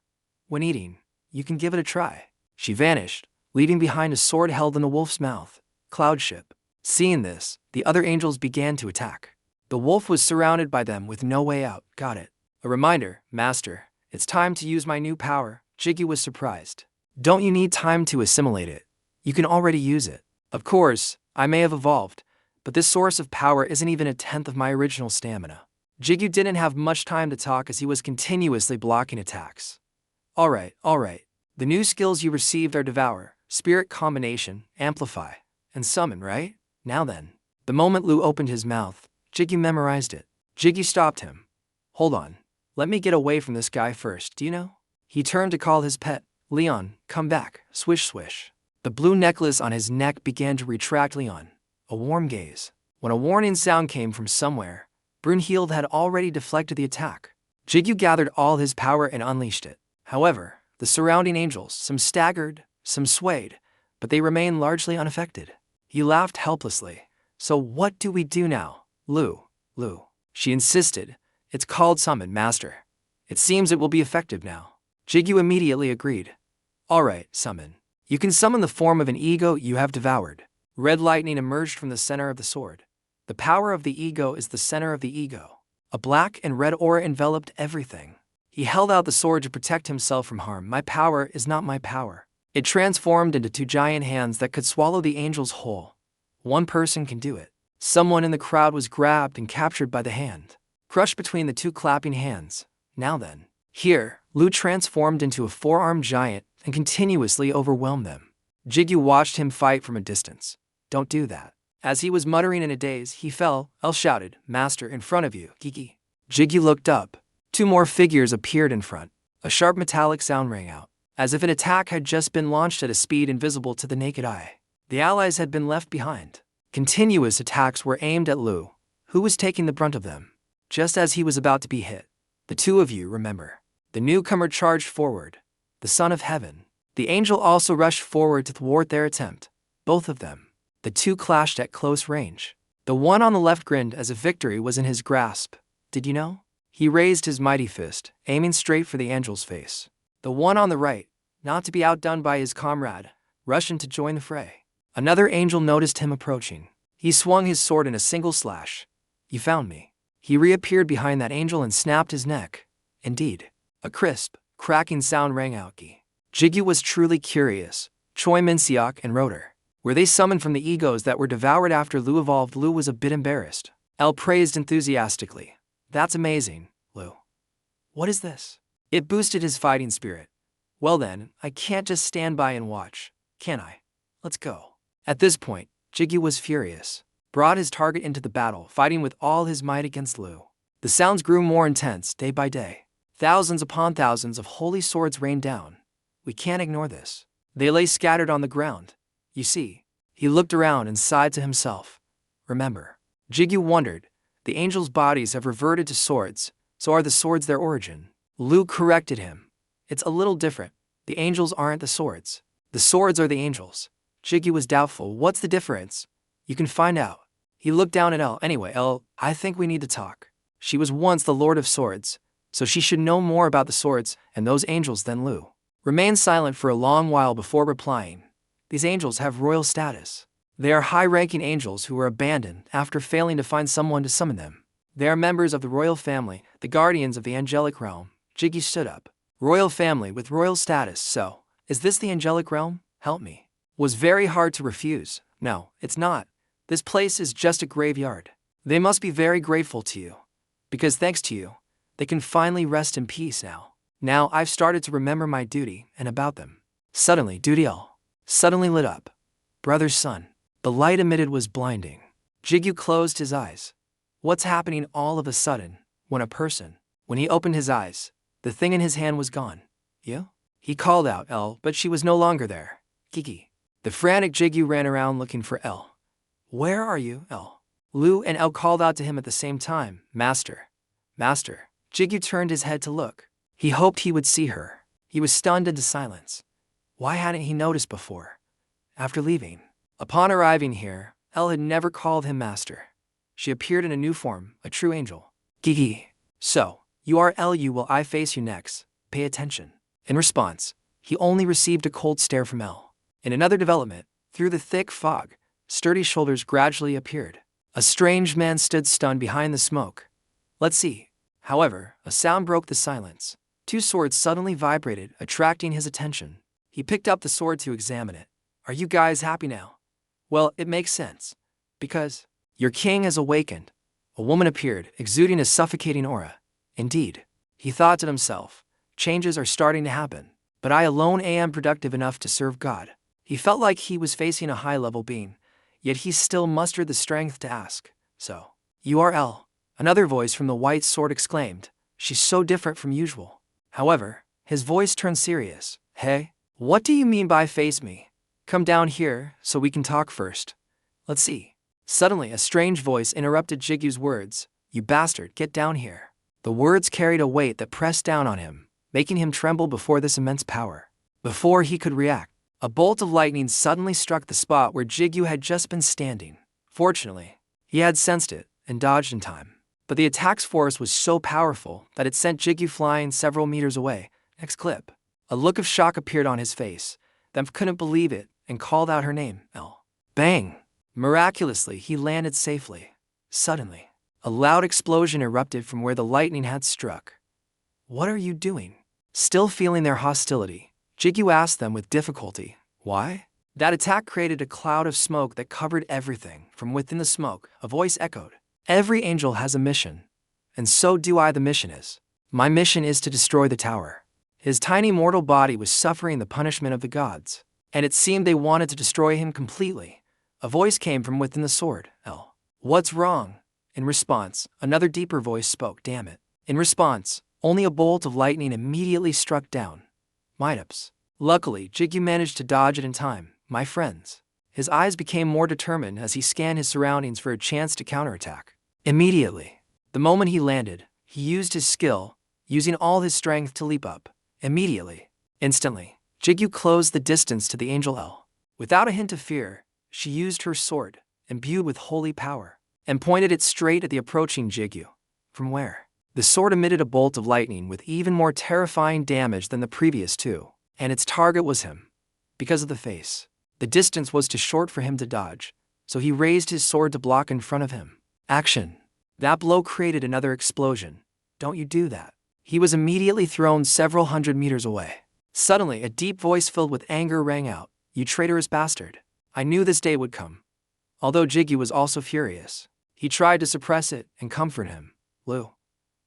When eating, you can give it a try. She vanished, leaving behind a sword held in the wolf's mouth. Cloudship. Seeing this, the other angels began to attack. The wolf was surrounded by them with no way out. Got it. A reminder, Master. It's time to use my new power. Jiggy was surprised. Don't you need time to assimilate it? You can already use it. Of course, I may have evolved, but this source of power isn't even a tenth of my original stamina. Jiggy didn't have much time to talk as he was continuously blocking attacks. Alright. The new skills you received are Devour, Spirit Combination, Amplify, and Summon, right? Now then. The moment Lu opened his mouth, Jiggy memorized it. Jiggy stopped him. Hold on. Let me get away from this guy first, do you know? He turned to call his pet. Leon, come back. Swish swish. The blue necklace on his neck began to retract. Leon. A warm gaze. When a warning sound came from somewhere, Brunhild had already deflected the attack. Jigyu gathered all his power and unleashed it. However, the surrounding angels, some staggered, some swayed, but they remained largely unaffected. He laughed helplessly. So what do we do now, Lu? She insisted. It's called Summon, Master. It seems it will be effective now. Jigyu immediately agreed. Alright, Summon. You can summon the form of an ego you have devoured. Red lightning emerged from the center of the sword. The power of the ego is the center of the ego. A black and red aura enveloped everything. He held out the sword to protect himself from harm. My power is not my power. It transformed into two giant hands that could swallow the angels whole. One person can do it. Someone in the crowd was grabbed and captured by the hand, crushed between the two clapping hands. Now then. Here, Lu transformed into a four-armed giant and continuously overwhelmed them. Jigyu watched him fight from a distance. Don't do that. As he was muttering in a daze, he fell. El shouted, Master, in front of you, Kiki. Jigyu looked up. Two more figures appeared in front. A sharp metallic sound rang out, as if an attack had just been launched at a speed invisible to the naked eye. The allies had been left behind. Continuous attacks were aimed at Lu, who was taking the brunt of them. Just as he was about to be hit, the two of you remember. The newcomer charged forward. The Son of Heaven. The angel also rushed forward to thwart their attempt. Both of them. The two clashed at close range. The one on the left grinned as if victory was in his grasp. Did you know? He raised his mighty fist, aiming straight for the angel's face. The one on the right, not to be outdone by his comrade, rushed in to join the fray. Another angel noticed him approaching. He swung his sword in a single slash. You found me. He reappeared behind that angel and snapped his neck. Indeed. A crisp, cracking sound rang out. Jigyu was truly curious. Choi Min-seok and Rotor. Were they summoned from the egos that were devoured after Lu evolved? Lu was a bit embarrassed. L praised enthusiastically. That's amazing, Lu. What is this? It boosted his fighting spirit. Well then, I can't just stand by and watch, can I? Let's go. At this point, Jigyu was furious. Brought his target into the battle, fighting with all his might against Lu. The sounds grew more intense day by day. Thousands upon thousands of holy swords rained down. We can't ignore this. They lay scattered on the ground. You see, he looked around and sighed to himself. Remember, Jigyu wondered, the angels' bodies have reverted to swords, so are the swords their origin? Lu corrected him. It's a little different. The angels aren't the swords. The swords are the angels. Jigyu was doubtful. What's the difference? You can find out. He looked down at L. Anyway, L, I think we need to talk. She was once the Lord of Swords, so she should know more about the swords and those angels than Lu. Remained silent for a long while before replying. These angels have royal status. They are high-ranking angels who were abandoned after failing to find someone to summon them. They are members of the royal family, the guardians of the angelic realm. Jiggy stood up. Royal family with royal status, so, is this the angelic realm? Help me. Was very hard to refuse. No, it's not. This place is just a graveyard. They must be very grateful to you. Because thanks to you, they can finally rest in peace now. Now I've started to remember my duty and about them. Suddenly, Duty L suddenly lit up. Brother's son. The light emitted was blinding. Jigyu closed his eyes. What's happening all of a sudden, when he opened his eyes, the thing in his hand was gone. You? He called out L, but she was no longer there. Kiki. The frantic Jigyu ran around looking for L. Where are you, L? Lu and L called out to him at the same time. Master. Master. Jigyu turned his head to look. He hoped he would see her. He was stunned into silence. Why hadn't he noticed before? After leaving. Upon arriving here, L had never called him master. She appeared in a new form, a true angel. Kiki. So, you are L. Will I face you next? Pay attention. In response, he only received a cold stare from L. In another development, through the thick fog, sturdy shoulders gradually appeared. A strange man stood stunned behind the smoke. Let's see. However, a sound broke the silence. Two swords suddenly vibrated, attracting his attention. He picked up the sword to examine it. Are you guys happy now? Well, it makes sense. Because your king has awakened. A woman appeared, exuding a suffocating aura. Indeed, he thought to himself, changes are starting to happen, but I alone am productive enough to serve God. He felt like he was facing a high-level being, yet he still mustered the strength to ask. So, you are L. Another voice from the white sword exclaimed. She's so different from usual. However, his voice turned serious. Hey, what do you mean by face me? Come down here so we can talk first. Let's see. Suddenly, a strange voice interrupted Jigyu's words. You bastard, get down here. The words carried a weight that pressed down on him, making him tremble before this immense power. Before he could react, a bolt of lightning suddenly struck the spot where Jigyu had just been standing. Fortunately, he had sensed it and dodged in time. But the attack's force was so powerful that it sent Jigyu flying several meters away. Next clip. A look of shock appeared on his face, then couldn't believe it and called out her name, L. Bang! Miraculously, he landed safely. Suddenly, A loud explosion erupted from where the lightning had struck. What are you doing? Still feeling their hostility, Jigyu asked them with difficulty. Why? That attack created a cloud of smoke that covered everything. From within the smoke, a voice echoed. Every angel has a mission. And so do I. The mission is. My mission is to destroy the tower. His tiny mortal body was suffering the punishment of the gods, and it seemed they wanted to destroy him completely. A voice came from within the sword. L. What's wrong? In response, another deeper voice spoke. Damn it. In response, only a bolt of lightning immediately struck down. Might-ups. Luckily, Jigyu managed to dodge it in time. My friends. His eyes became more determined as he scanned his surroundings for a chance to counterattack. Immediately, the moment he landed, he used his skill, using all his strength to leap up. Immediately, instantly, Jigyu closed the distance to the angel L. Without a hint of fear, she used her sword, imbued with holy power, and pointed it straight at the approaching Jigyu. From where? The sword emitted a bolt of lightning with even more terrifying damage than the previous two, and its target was him. Because of the face, the distance was too short for him to dodge, so he raised his sword to block in front of him. Action! That blow created another explosion. Don't you do that. He was immediately thrown several hundred meters away. Suddenly, a deep voice filled with anger rang out. You traitorous bastard. I knew this day would come. Although Jigyu was also furious, he tried to suppress it and comfort him. Lu.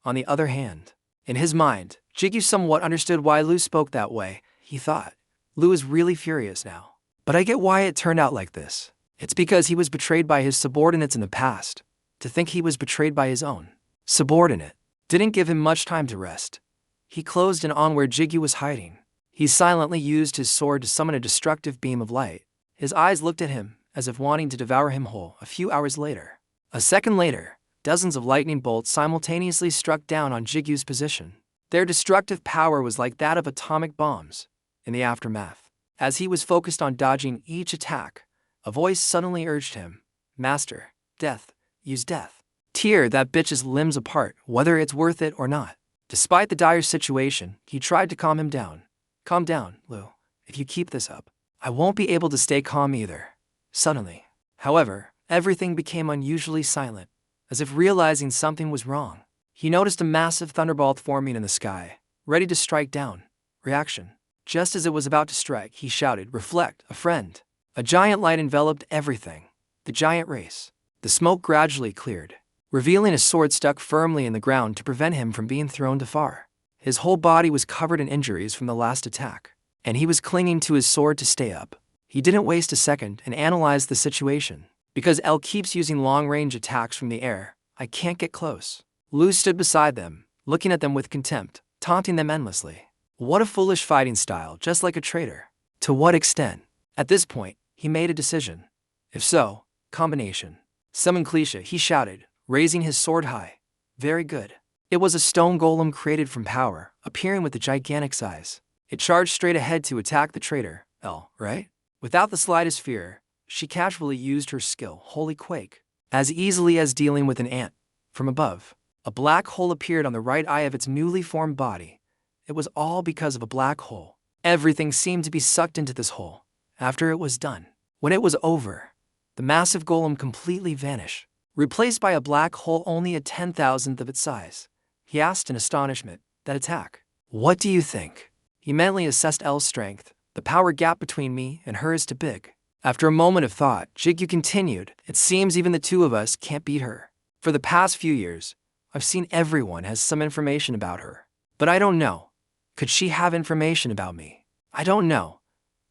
On the other hand, in his mind, Jigyu somewhat understood why Lu spoke that way. He thought, Lu is really furious now. But I get why it turned out like this. It's because he was betrayed by his subordinates in the past. To think he was betrayed by his own subordinate didn't give him much time to rest. He closed in on where Jigyu was hiding. He silently used his sword to summon a destructive beam of light. His eyes looked at him, as if wanting to devour him whole. A few hours later, a second later, dozens of lightning bolts simultaneously struck down on Jigyu's position. Their destructive power was like that of atomic bombs. In the aftermath, as he was focused on dodging each attack, a voice suddenly urged him, Master, death, use death. Tear that bitch's limbs apart, whether it's worth it or not. Despite the dire situation, he tried to calm him down. Calm down, Lu. If you keep this up, I won't be able to stay calm either. Suddenly, however, everything became unusually silent, as if realizing something was wrong. He noticed a massive thunderbolt forming in the sky, ready to strike down. Reaction. Just as it was about to strike, he shouted, Reflect, a friend. A giant light enveloped everything. The giant race. The smoke gradually cleared, revealing a sword stuck firmly in the ground to prevent him from being thrown too far. His whole body was covered in injuries from the last attack, and he was clinging to his sword to stay up. He didn't waste a second and analyzed the situation. Because L keeps using long-range attacks from the air, I can't get close. Lu stood beside them, looking at them with contempt, taunting them endlessly. What a foolish fighting style, just like a traitor. To what extent? At this point, he made a decision. If so, combination. Summon cliché, he shouted, raising his sword high. Very good. It was a stone golem created from power, appearing with a gigantic size. It charged straight ahead to attack the traitor, L, right? Without the slightest fear, she casually used her skill, Holy Quake, as easily as dealing with an ant. From above, a black hole appeared on the right eye of its newly formed body. It was all because of a black hole. Everything seemed to be sucked into this hole. After it was done, when it was over, the massive golem completely vanished, replaced by a black hole only a 10,000th of its size. He asked in astonishment, that attack. What do you think? He mentally assessed L's strength. The power gap between me and her is too big. After a moment of thought, Jigyu continued, It seems even the two of us can't beat her. For the past few years, I've seen everyone has some information about her. But I don't know. Could she have information about me? I don't know.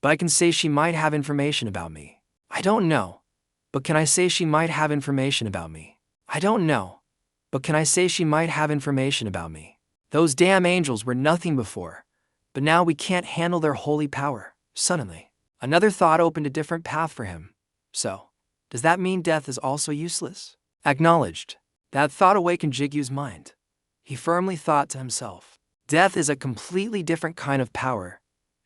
But I can say she might have information about me. I don't know. But can I say she might have information about me? I don't know. But can I say she might have information about me? Those damn angels were nothing before. But now we can't handle their holy power. Suddenly, another thought opened a different path for him. So, does that mean death is also useless? Acknowledged. That thought awakened Jigyu's mind. He firmly thought to himself, death is a completely different kind of power.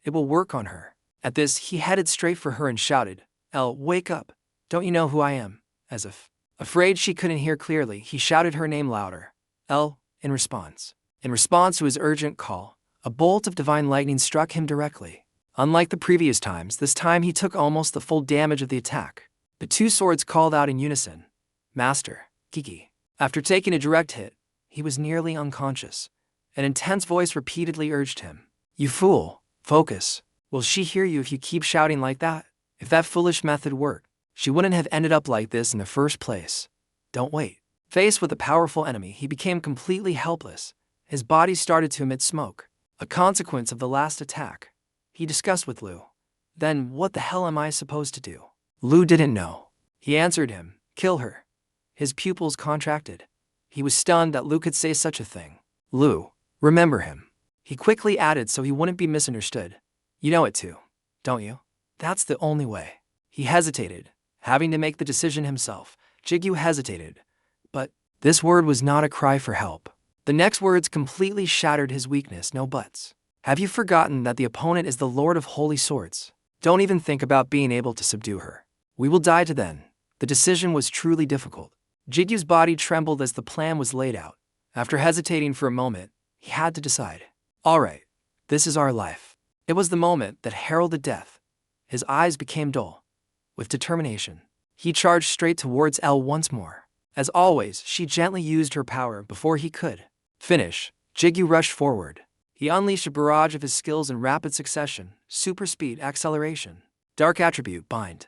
It will work on her. At this, he headed straight for her and shouted, Elle, wake up. Don't you know who I am? As if afraid she couldn't hear clearly, he shouted her name louder. Elle, in response. In response to his urgent call, a bolt of divine lightning struck him directly. Unlike the previous times, this time he took almost the full damage of the attack. The two swords called out in unison. Master, Kiki. After taking a direct hit, he was nearly unconscious. An intense voice repeatedly urged him, "You fool, focus. Will she hear you if you keep shouting like that? If that foolish method worked, she wouldn't have ended up like this in the first place. Don't wait." Faced with a powerful enemy, he became completely helpless. His body started to emit smoke, a consequence of the last attack. He discussed with Lu. "Then what the hell am I supposed to do?" Lu didn't know. He answered him, "Kill her." His pupils contracted. He was stunned that Lu could say such a thing. "Lu, remember him." He quickly added so he wouldn't be misunderstood. "You know it too, don't you? That's the only way." He hesitated, having to make the decision himself. Jigyu hesitated, but this word was not a cry for help. The next words completely shattered his weakness. "No buts. Have you forgotten that the opponent is the Lord of Holy Swords? Don't even think about being able to subdue her. We will die to then." The decision was truly difficult. Jigyu's body trembled as the plan was laid out. After hesitating for a moment, he had to decide. "All right, this is our life." It was the moment that heralded death. His eyes became dull. With determination, he charged straight towards L once more. As always, she gently used her power before he could finish. Jigyu rushed forward. He unleashed a barrage of his skills in rapid succession: super speed, acceleration, dark attribute, bind.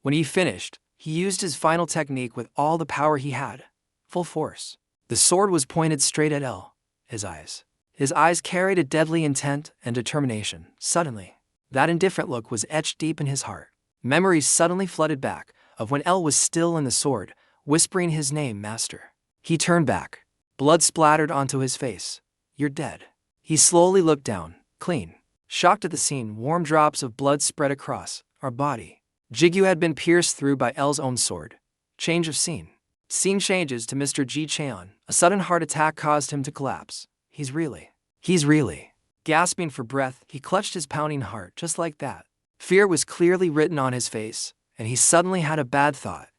When he finished, he used his final technique with all the power he had, full force. The sword was pointed straight at L. His eyes carried a deadly intent and determination. Suddenly, that indifferent look was etched deep in his heart. Memories suddenly flooded back of when L was still in the sword, whispering his name, "Master." He turned back. Blood splattered onto his face. "You're dead." He slowly looked down, clean. Shocked at the scene, warm drops of blood spread across our body. Jigyu had been pierced through by L's own sword. Change of scene. Scene changes to Mr. Ji Cheon. A sudden heart attack caused him to collapse. He's really. Gasping for breath, he clutched his pounding heart just like that. Fear was clearly written on his face, and he suddenly had a bad thought.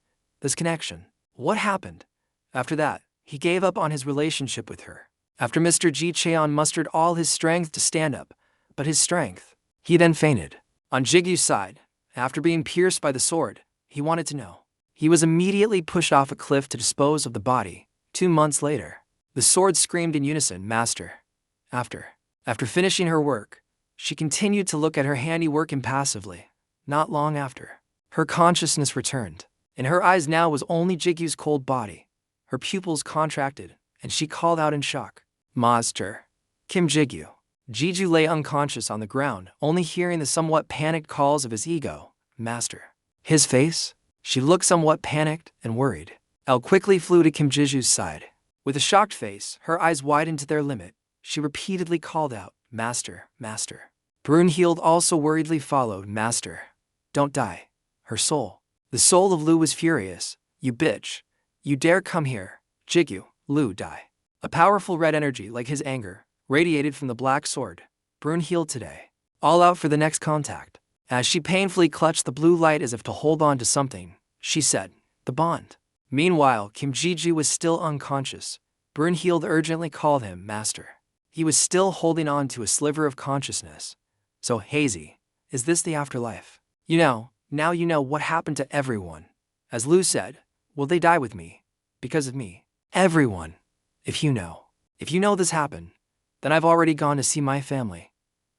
This connection. What happened? After that, he gave up on his relationship with her. After Mr. Ji Cheon mustered all his strength to stand up, but his strength, he then fainted. On Jigyu's side, after being pierced by the sword, he wanted to know. He was immediately pushed off a cliff to dispose of the body. 2 months later, the sword screamed in unison, "Master." After finishing her work, she continued to look at her handiwork impassively. Not long after, her consciousness returned. In her eyes now was only Jigyu's cold body. Her pupils contracted, and she called out in shock, "Master." Kim Jigyu. Jiju lay unconscious on the ground, only hearing the somewhat panicked calls of his ego, "Master." His face? She looked somewhat panicked and worried. Elle quickly flew to Kim Jiju's side. With a shocked face, her eyes widened to their limit. She repeatedly called out, "Master, Master." Brunhild also worriedly followed, "Master, don't die." The soul of Lu was furious. "You bitch. You dare come here." Jigyu, Lu, die. A powerful red energy, like his anger, radiated from the black sword. Brunhild today. All out for the next contact. As she painfully clutched the blue light as if to hold on to something, she said, "The bond." Meanwhile, Kim Jiju was still unconscious. Brunhild urgently called him, "Master." He was still holding on to a sliver of consciousness. "So hazy. Is this the afterlife? Now you know what happened to everyone." As Lu said, "Will they die with me? Because of me?" Everyone. If you know this happened, then I've already gone to see my family.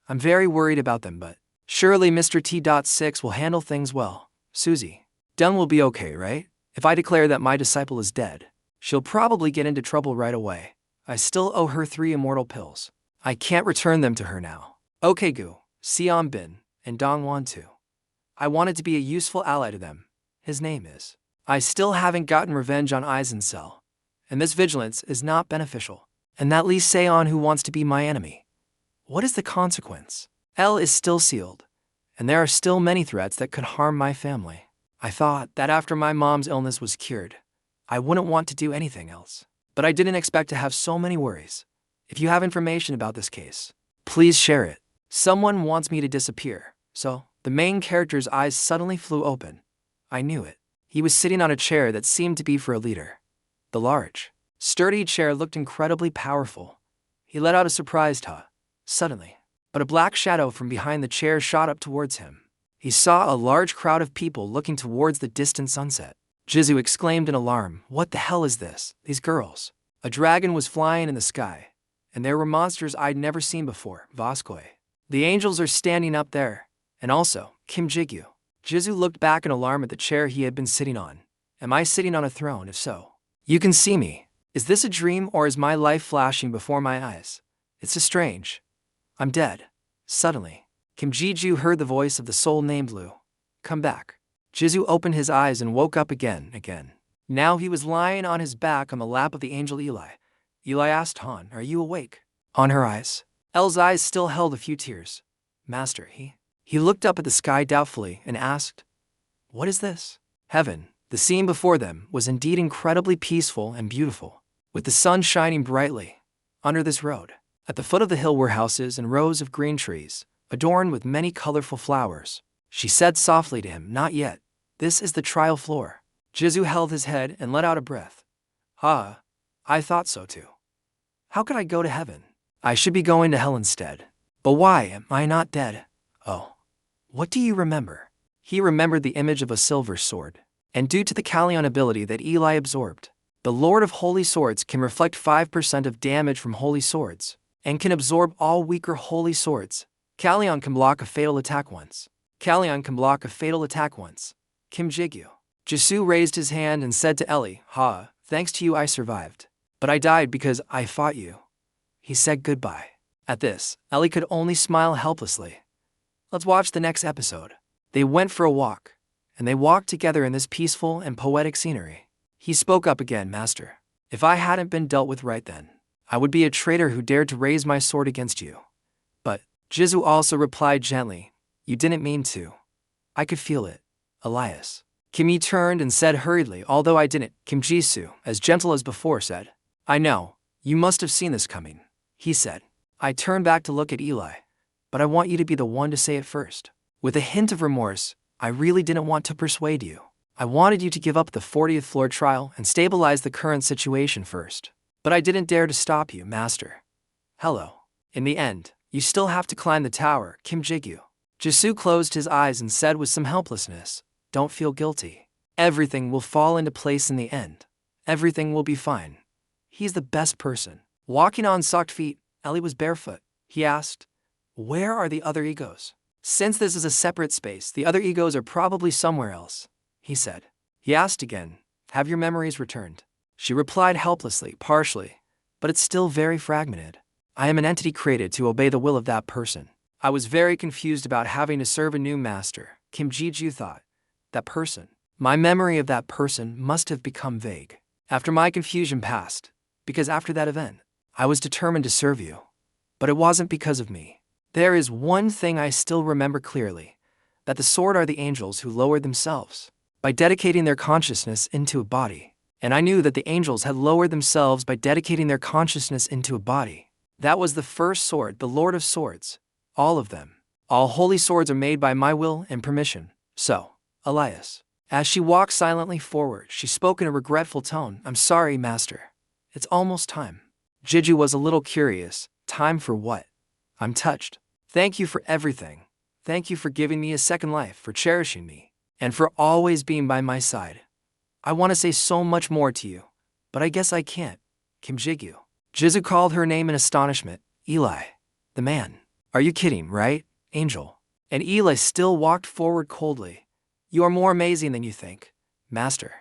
I'm very worried about them, but surely Mr. T.6 will handle things well. Susie. Dun will be okay, right? If I declare that my disciple is dead, she'll probably get into trouble right away. I still owe her 3 immortal pills. I can't return them to her now. Okay, Gu, Sion Bin, and Dongwon too. I wanted to be a useful ally to them. His name is. I still haven't gotten revenge on Eisencell, and this vigilance is not beneficial. And that Lee Seon who wants to be my enemy. What is the consequence? L is still sealed, and there are still many threats that could harm my family. I thought that after my mom's illness was cured, I wouldn't want to do anything else. But I didn't expect to have so many worries. If you have information about this case, please share it. Someone wants me to disappear. So, the main character's eyes suddenly flew open. I knew it. He was sitting on a chair that seemed to be for a leader. The large, sturdy chair looked incredibly powerful. He let out a surprised huh. Suddenly, but a black shadow from behind the chair shot up towards him. He saw a large crowd of people looking towards the distant sunset. Jizu exclaimed in alarm. What the hell is this? These girls. A dragon was flying in the sky, and there were monsters I'd never seen before. Voskoi. The angels are standing up there. And also, Kim Jigyu. Jizu looked back in alarm at the chair he had been sitting on. Am I sitting on a throne? If so, you can see me. Is this a dream or is my life flashing before my eyes? It's so strange. I'm dead. Suddenly, Kim Jigyu heard the voice of the soul named Lu. Come back. Jizu opened his eyes and woke up again. Now he was lying on his back on the lap of the angel Eli. Eli asked Han, are you awake? On her eyes. El's eyes still held a few tears. Master, he looked up at the sky doubtfully and asked, what is this? Heaven. The scene before them was indeed incredibly peaceful and beautiful, with the sun shining brightly. Under this road, at the foot of the hill were houses and rows of green trees, adorned with many colorful flowers. She said softly to him, not yet. This is the trial floor. Jizu held his head and let out a breath. I thought so too. How could I go to heaven? I should be going to hell instead. But why am I not dead? Oh. What do you remember? He remembered the image of a silver sword. And due to the Talon ability that Eli absorbed, the Lord of Holy Swords can reflect 5% of damage from holy swords, and can absorb all weaker holy swords. Talon can block a fatal attack once. Talon can block a fatal attack once. Kim Jigyu. Jisu raised his hand and said to Ellie, thanks to you I survived. But I died because I fought you. He said goodbye. At this, Ellie could only smile helplessly. Let's watch the next episode. They went for a walk, and they walked together in this peaceful and poetic scenery. He spoke up again, Master. If I hadn't been dealt with right then, I would be a traitor who dared to raise my sword against you. But, Jizu also replied gently, you didn't mean to. I could feel it. Elias. Kim Yi turned and said hurriedly, although I didn't. Kim Jisoo, as gentle as before, said, I know, you must have seen this coming. He said. I turned back to look at Eli. But I want you to be the one to say it first. With a hint of remorse, I really didn't want to persuade you. I wanted you to give up the 40th floor trial and stabilize the current situation first. But I didn't dare to stop you, Master. Hello. In the end, you still have to climb the tower, Kim Jigyu. Jisu closed his eyes and said with some helplessness, don't feel guilty. Everything will fall into place in the end. Everything will be fine. He's the best person. Walking on socked feet, Ellie was barefoot. He asked, where are the other egos? Since this is a separate space, the other egos are probably somewhere else, he said. He asked again, have your memories returned? She replied helplessly, partially, but it's still very fragmented. I am an entity created to obey the will of that person. I was very confused about having to serve a new master, Kim Jiju thought. That person. My memory of that person must have become vague. After my confusion passed, because after that event, I was determined to serve you. But it wasn't because of me. There is one thing I still remember clearly, that the sword are the angels who lowered themselves by dedicating their consciousness into a body. And I knew that the angels had lowered themselves by dedicating their consciousness into a body. That was the first sword, the Lord of Swords. All of them. All holy swords are made by my will and permission. So, Elias. As she walked silently forward, she spoke in a regretful tone. I'm sorry, Master. It's almost time. Jiju was a little curious. Time for what? I'm touched. Thank you for everything. Thank you for giving me a second life, for cherishing me, and for always being by my side. I want to say so much more to you, but I guess I can't. Kim Jigyu. Jizu called her name in astonishment. Eli. The man. Are you kidding, right, Angel? And Eli still walked forward coldly. You are more amazing than you think, Master.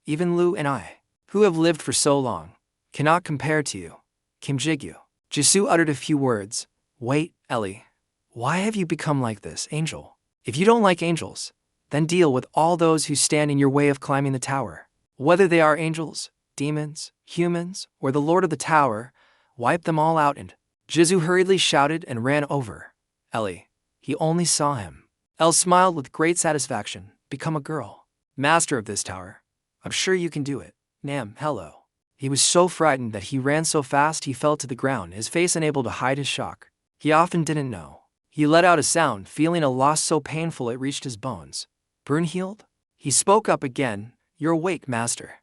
Even Lu and I, who have lived for so long, cannot compare to you. Kim Jigyu. Jisu uttered a few words. Wait, Ellie. Why have you become like this, Angel? If you don't like angels, then deal with all those who stand in your way of climbing the tower. Whether they are angels, demons, humans, or the Lord of the Tower, wipe them all out and... Jizu hurriedly shouted and ran over. Ellie. He only saw him. Elle smiled with great satisfaction. Become a girl. Master of this tower. I'm sure you can do it. Nam, hello. He was so frightened that he ran so fast he fell to the ground, his face unable to hide his shock. He often didn't know. He let out a sound, feeling a loss so painful it reached his bones. Brunhild? He spoke up again. You're awake, Master.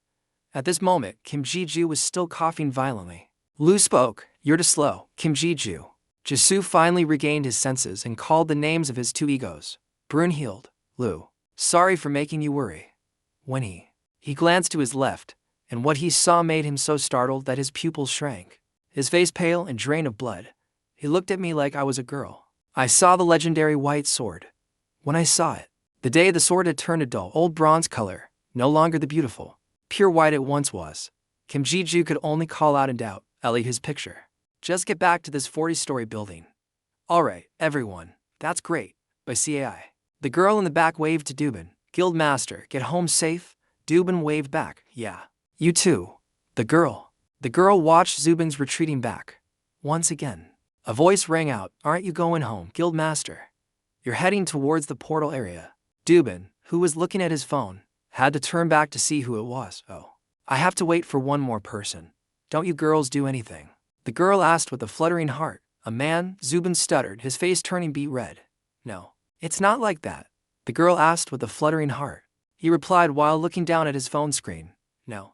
At this moment, Kim Jiju was still coughing violently. Lu spoke. You're too slow, Kim Jiju. Jisu finally regained his senses and called the names of his two egos. Brunhild, Lu. Sorry for making you worry. When he He glanced to his left, and what he saw made him so startled that his pupils shrank. His face pale and drained of blood. He looked at me like I was a girl. I saw the legendary white sword. When I saw it, the day the sword had turned a dull, old bronze color, no longer the beautiful, pure white it once was. Kim Ji-ju could only call out in doubt, Ellie his picture. Just get back to this 40-story building. Alright, everyone, that's great, by CAI. The girl in the back waved to Dubin. Guild Master, get home safe? Dubin waved back, yeah. You too. The girl watched Zubin's retreating back. Once again, a voice rang out, aren't you going home, Guild Master? You're heading towards the portal area. Dubin, who was looking at his phone, had to turn back to see who it was. Oh, I have to wait for one more person. Don't you girls do anything? The girl asked with a fluttering heart. A man, Zubin stuttered, his face turning beet red. No, it's not like that. The girl asked with a fluttering heart. He replied while looking down at his phone screen. No.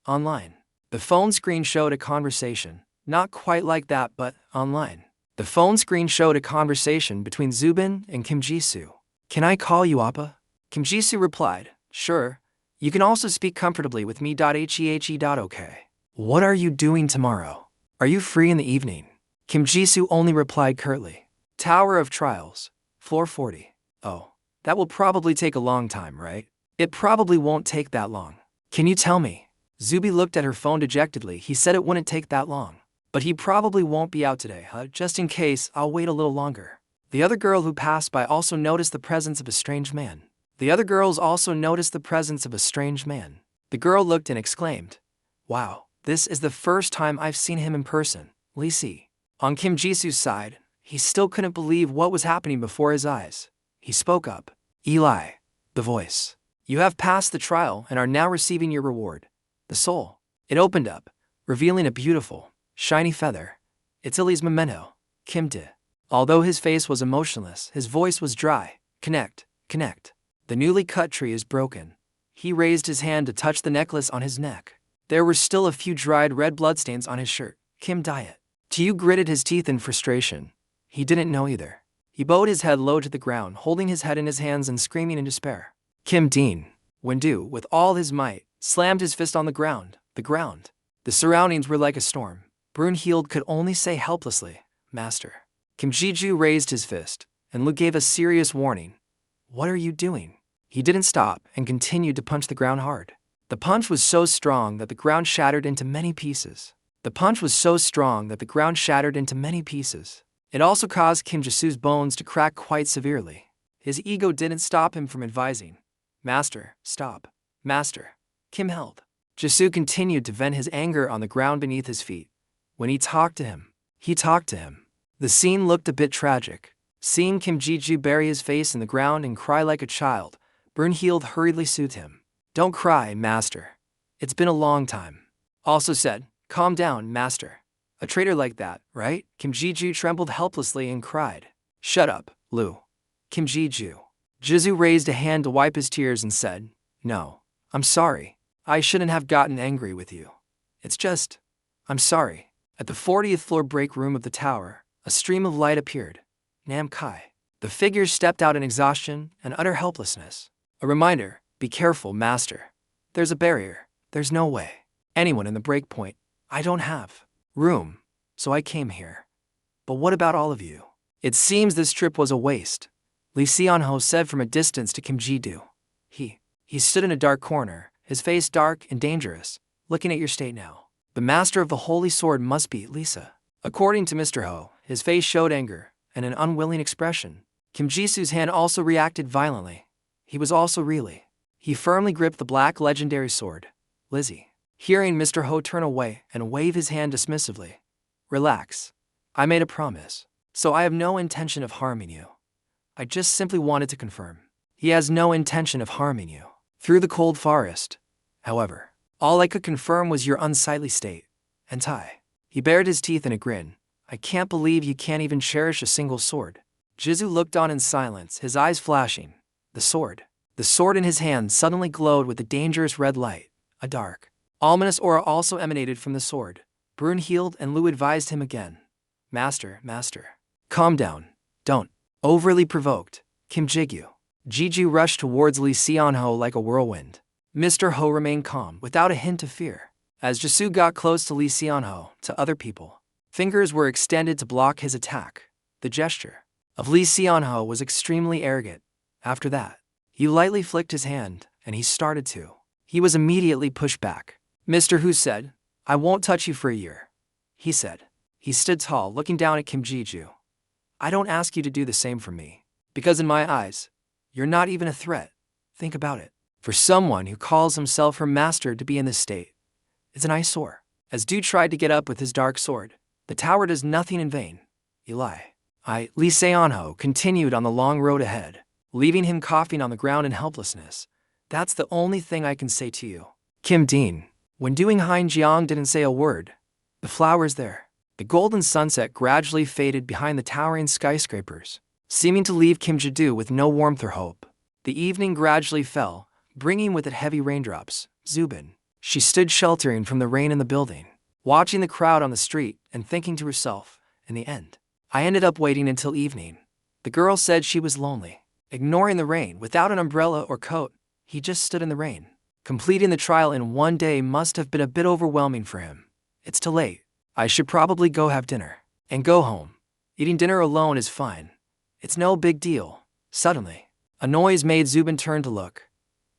Online. The phone screen showed a conversation. Not quite like that, but online. The phone screen showed a conversation between Zubin and Kim Ji-soo. Can I call you Appa? Kim Ji-soo replied, sure. You can also speak comfortably with me. Okay. What are you doing tomorrow? Are you free in the evening? Kim Ji-soo only replied curtly. Tower of Trials, floor 40. Oh, that will probably take a long time, right? It probably won't take that long. Can you tell me? Zubi looked at her phone dejectedly. He said it wouldn't take that long. But he probably won't be out today, huh? Just in case, I'll wait a little longer. The other girl who passed by also noticed the presence of a strange man. The other girls also noticed the presence of a strange man. The girl looked and exclaimed, wow, this is the first time I've seen him in person. Lee Si. On Kim Ji-soo's side, he still couldn't believe what was happening before his eyes. He spoke up. Eli. The voice. You have passed the trial and are now receiving your reward. The soul. It opened up, revealing a beautiful, shiny feather. It's Ili's memento. Kim De. Although his face was emotionless, his voice was dry. Connect. The newly cut tree is broken. He raised his hand to touch the necklace on his neck. There were still a few dried red bloodstains on his shirt. Kim Diet. Tue gritted his teeth in frustration. He didn't know either. He bowed his head low to the ground, holding his head in his hands and screaming in despair. Kim Dean. Wendu, with all his might, slammed his fist on the ground. The surroundings were like a storm. Brunhild could only say helplessly, Master. Kim Ji-ju raised his fist, and Lu gave a serious warning. What are you doing? He didn't stop and continued to punch the ground hard. The punch was so strong that the ground shattered into many pieces. It also caused Kim Ji-soo's bones to crack quite severely. His ego didn't stop him from advising. Master, stop. Master. Kim held. Ji-soo continued to vent his anger on the ground beneath his feet. When he talked to him. The scene looked a bit tragic. Seeing Kim Ji-ju bury his face in the ground and cry like a child, Brunhild hurriedly soothed him. Don't cry, Master. It's been a long time. Also said, calm down, Master. A traitor like that, right? Kim Ji-ju trembled helplessly and cried. Shut up, Lu. Kim Ji-ju. Jizu raised a hand to wipe his tears and said, no, I'm sorry. I shouldn't have gotten angry with you. It's just, I'm sorry. At the 40th floor break room of the tower, a stream of light appeared. Nam Kai. The figure stepped out in exhaustion and utter helplessness. A reminder, be careful, Master. There's a barrier. There's no way. Anyone in the breakpoint. I don't have room, so I came here. But what about all of you? It seems this trip was a waste. Lee Seon-ho said from a distance to Kim Ji-do. He stood in a dark corner, his face dark and dangerous, looking at your state now. The master of the holy sword must be Lisa. According to Mr. Ho, his face showed anger and an unwilling expression. Kim Ji-soo's hand also reacted violently. He was also really. He firmly gripped the black legendary sword. Lizzie. Hearing Mr. Ho turn away and wave his hand dismissively. Relax. I made a promise. So I have no intention of harming you. I just simply wanted to confirm. He has no intention of harming you. Through the cold forest. However, all I could confirm was your unsightly state. And Tai. He bared his teeth in a grin. I can't believe you can't even cherish a single sword. Jizu looked on in silence, his eyes flashing. The sword in his hand suddenly glowed with a dangerous red light. A dark, ominous aura also emanated from the sword. Brunhild and Lu advised him again. Master. Calm down. Don't. Overly provoked. Kim Ji-ju rushed towards Lee Seon-ho like a whirlwind. Mr. Ho remained calm, without a hint of fear. As Jisoo got close to Lee Seon-ho, to other people, fingers were extended to block his attack. The gesture of Lee Seon-ho was extremely arrogant. After that, he lightly flicked his hand, and he started to. He was immediately pushed back. Mr. Hu said, "I won't touch you for a year," he said. He stood tall, looking down at Kim Ji-ju. "I don't ask you to do the same for me, because in my eyes, you're not even a threat. Think about it. For someone who calls himself her master to be in this state, it's an eyesore." As Du tried to get up with his dark sword, "The tower does nothing in vain. Eli." Lee Seon-ho continued on the long road ahead, leaving him coughing on the ground in helplessness. "That's the only thing I can say to you." Kim Dean. When doing Han Jiang didn't say a word. The flowers there. The golden sunset gradually faded behind the towering skyscrapers, seeming to leave Kim Ji-do with no warmth or hope. The evening gradually fell, bringing with it heavy raindrops. Zubin. She stood sheltering from the rain in the building, watching the crowd on the street and thinking to herself, in the end, I ended up waiting until evening. The girl said she was lonely. Ignoring the rain, without an umbrella or coat, he just stood in the rain. Completing the trial in one day must have been a bit overwhelming for him. It's too late. I should probably go have dinner. And go home. Eating dinner alone is fine. It's no big deal. Suddenly, a noise made Zubin turn to look.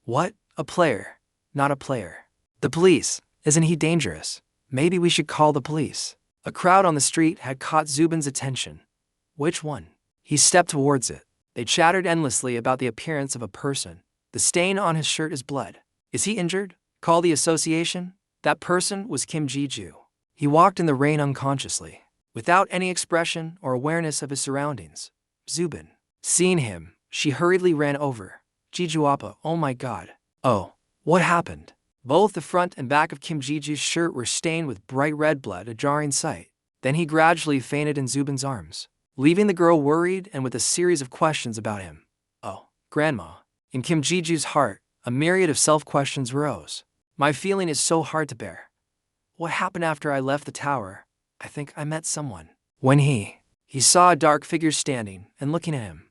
What? A player. Not a player. The police. Isn't he dangerous? Maybe we should call the police. A crowd on the street had caught Zubin's attention. Which one? He stepped towards it. They chattered endlessly about the appearance of a person. The stain on his shirt is blood. Is he injured? Call the association? That person was Kim Ji-ju. He walked in the rain unconsciously, without any expression or awareness of his surroundings. Zubin. Seeing him, she hurriedly ran over. Ji-ju Appa, oh my god. Oh, what happened? Both the front and back of Kim Ji-ju's shirt were stained with bright red blood, a jarring sight. Then he gradually fainted in Zubin's arms, leaving the girl worried and with a series of questions about him. Oh, grandma. In Kim Ji-ju's heart, a myriad of self-questions rose. My feeling is so hard to bear. What happened after I left the tower? I think I met someone. When he saw a dark figure standing and looking at him.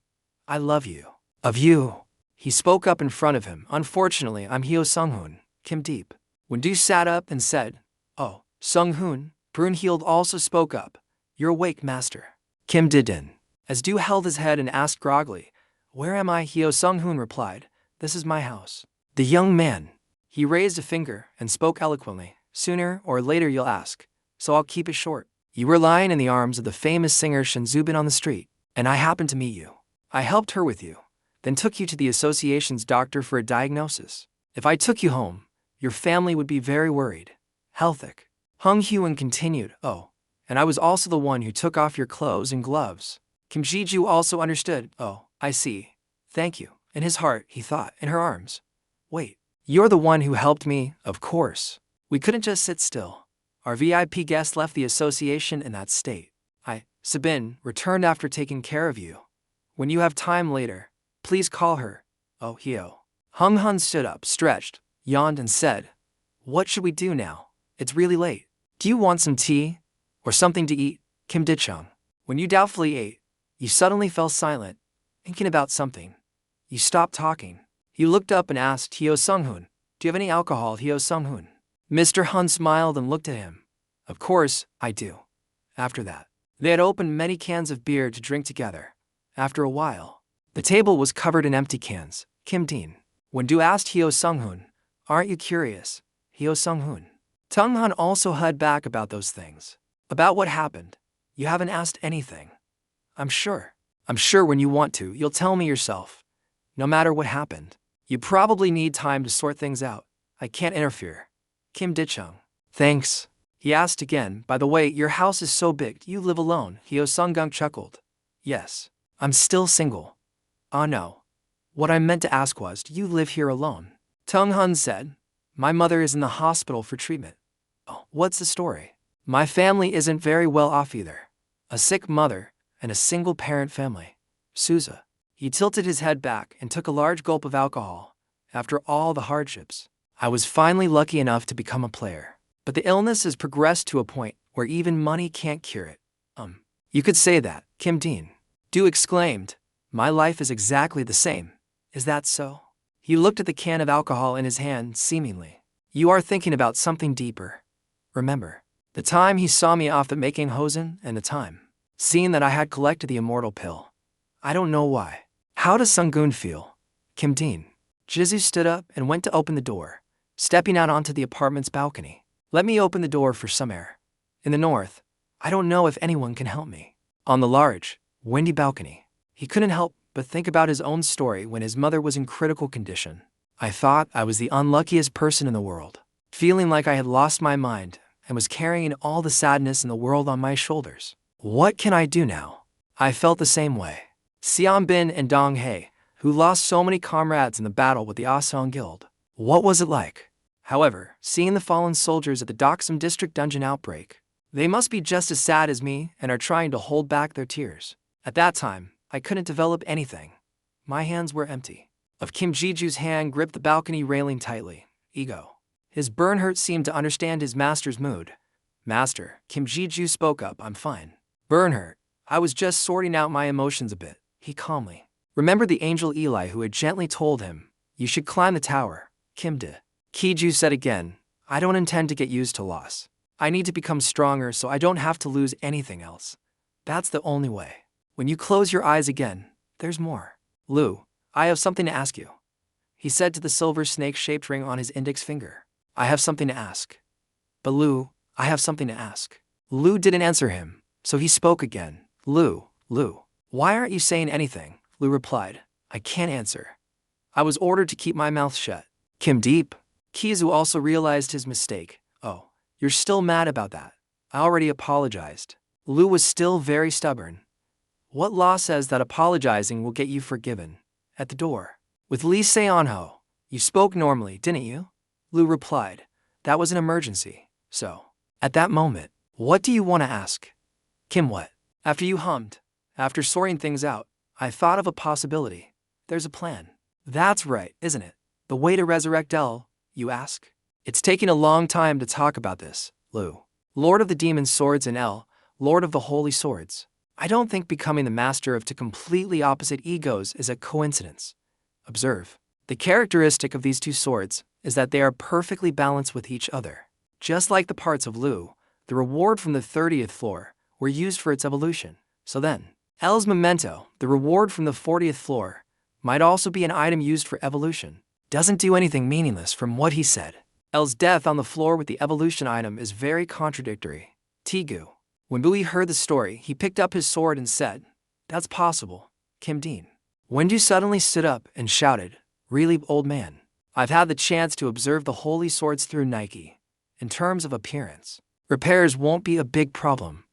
I love you. Of you. He spoke up in front of him. Unfortunately, I'm Hyo Sung-hoon, Kim Deep. When Du sat up and said, Oh, Sung-hoon, Brunhild also spoke up. You're awake, master. Kim didn't. As Du held his head and asked groggily, Where am I? Hyo Sung-hoon replied, This is my house. The young man. He raised a finger and spoke eloquently. Sooner or later you'll ask, so I'll keep it short. You were lying in the arms of the famous singer Shin Zubin on the street, and I happened to meet you. I helped her with you, then took you to the association's doctor for a diagnosis. If I took you home, your family would be very worried. Healthic. Hung Hyun continued, Oh, and I was also the one who took off your clothes and gloves. Kim Ji-ju also understood, Oh, I see. Thank you. In his heart, he thought, in her arms. Wait, you're the one who helped me, of course. We couldn't just sit still. Our VIP guest left the association in that state. Sabin, returned after taking care of you. When you have time later, please call her. Oh, Hyo. Hung Hun stood up, stretched, yawned and said, What should we do now? It's really late. Do you want some tea? Or something to eat? Kim Dichung. When you doubtfully ate, you suddenly fell silent, thinking about something. You stopped talking. He looked up and asked Hyo Sung-hoon, Do you have any alcohol, Hyo Sung-hoon? Mr. Hun smiled and looked at him. Of course, I do. After that, they had opened many cans of beer to drink together. After a while, the table was covered in empty cans. Kim Dean. When Du asked Hyo Sung-hoon, Aren't you curious, Hyo Sung-hoon? Tung Han also held back about those things. About what happened. You haven't asked anything. I'm sure when you want to, you'll tell me yourself. No matter what happened. You probably need time to sort things out. I can't interfere. Kim Dichung. Thanks. He asked again, By the way, your house is so big, you live alone? Hyo Sung-gung chuckled. Yes. I'm still single. Oh no. What I meant to ask was, do you live here alone? Tung Hun said, My mother is in the hospital for treatment. Oh, what's the story? My family isn't very well off either. A sick mother and a single-parent family. Souza. He tilted his head back and took a large gulp of alcohol. After all the hardships, I was finally lucky enough to become a player. But the illness has progressed to a point where even money can't cure it. You could say that, Kim Dean. Du exclaimed, My life is exactly the same. Is that so? He looked at the can of alcohol in his hand, seemingly. You are thinking about something deeper. Remember, the time he saw me off at making hosen and the time, seeing that I had collected the immortal pill. I don't know why. How does Sunggoon feel? Kim Dean. Jisoo stood up and went to open the door, stepping out onto the apartment's balcony. Let me open the door for some air. In the north, I don't know if anyone can help me. On the large, windy balcony, he couldn't help but think about his own story when his mother was in critical condition. I thought I was the unluckiest person in the world, feeling like I had lost my mind and was carrying all the sadness in the world on my shoulders. What can I do now? I felt the same way. Seon Bin and Dong Hae, who lost so many comrades in the battle with the Aseong Guild. What was it like? However, seeing the fallen soldiers at the Doksum district dungeon outbreak, they must be just as sad as me and are trying to hold back their tears. At that time, I couldn't develop anything. My hands were empty. Of Kim Ji-ju's hand gripped the balcony railing tightly. Ego. His burn hurt seemed to understand his master's mood. Master, Kim Ji-ju spoke up, I'm fine. Burn hurt. I was just sorting out my emotions a bit. He calmly remembered the angel Eli who had gently told him, you should climb the tower. Kim De. Ki-ju said again, I don't intend to get used to loss. I need to become stronger so I don't have to lose anything else. That's the only way. When you close your eyes again, there's more. Lu, I have something to ask you. He said to the silver snake-shaped ring on his index finger. I have something to ask. But Lu, I have something to ask. Lu didn't answer him, so he spoke again. Lu, why aren't you saying anything? Lu replied, I can't answer. I was ordered to keep my mouth shut. Kim Deep. Kizu also realized his mistake. Oh, you're still mad about that. I already apologized. Lu was still very stubborn. What law says that apologizing will get you forgiven? At the door. With Lee Se-on-ho, you spoke normally, didn't you? Lu replied, that was an emergency, so. At that moment, what do you want to ask? Kim, what? After you hummed, after sorting things out, I thought of a possibility. There's a plan. That's right, isn't it? The way to resurrect L, you ask? It's taking a long time to talk about this, Lu. Lord of the Demon Swords and L, Lord of the Holy Swords. I don't think becoming the master of two completely opposite egos is a coincidence. Observe. The characteristic of these two swords is that they are perfectly balanced with each other. Just like the parts of Lu, the reward from the 30th floor were used for its evolution. So then, L's memento, the reward from the 40th floor, might also be an item used for evolution. Doesn't do anything meaningless from what he said. L's death on the floor with the evolution item is very contradictory. Tigu. When Bui heard the story, he picked up his sword and said, that's possible, Kim Dean. Wenju suddenly stood up and shouted, really, old man? I've had the chance to observe the holy swords through Nike. In terms of appearance, repairs won't be a big problem.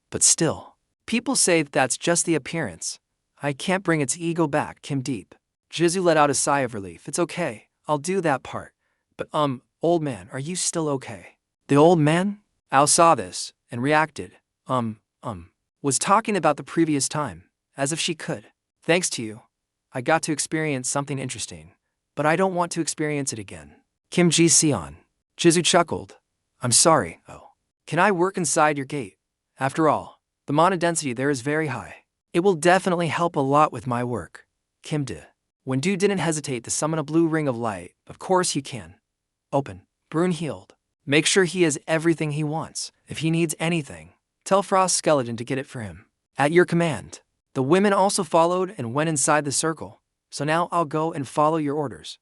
But still, people say that's just the appearance. I can't bring its ego back, Kim Deep. Jisoo let out a sigh of relief. It's okay, I'll do that part. But old man, are you still okay? The old man? Al saw this and reacted. Was talking about the previous time, as if she could. Thanks to you, I got to experience something interesting, but I don't want to experience it again. Kim Ji-seon. Jisoo chuckled. I'm sorry, Can I work inside your gate? After all, the mana density there is very high. It will definitely help a lot with my work. Kim De. When Du didn't hesitate to summon a blue ring of light, of course you can. Open. Brune healed. Make sure he has everything he wants. If he needs anything, tell Frost Skeleton to get it for him. At your command. The women also followed and went inside the circle. So now I'll go and follow your orders.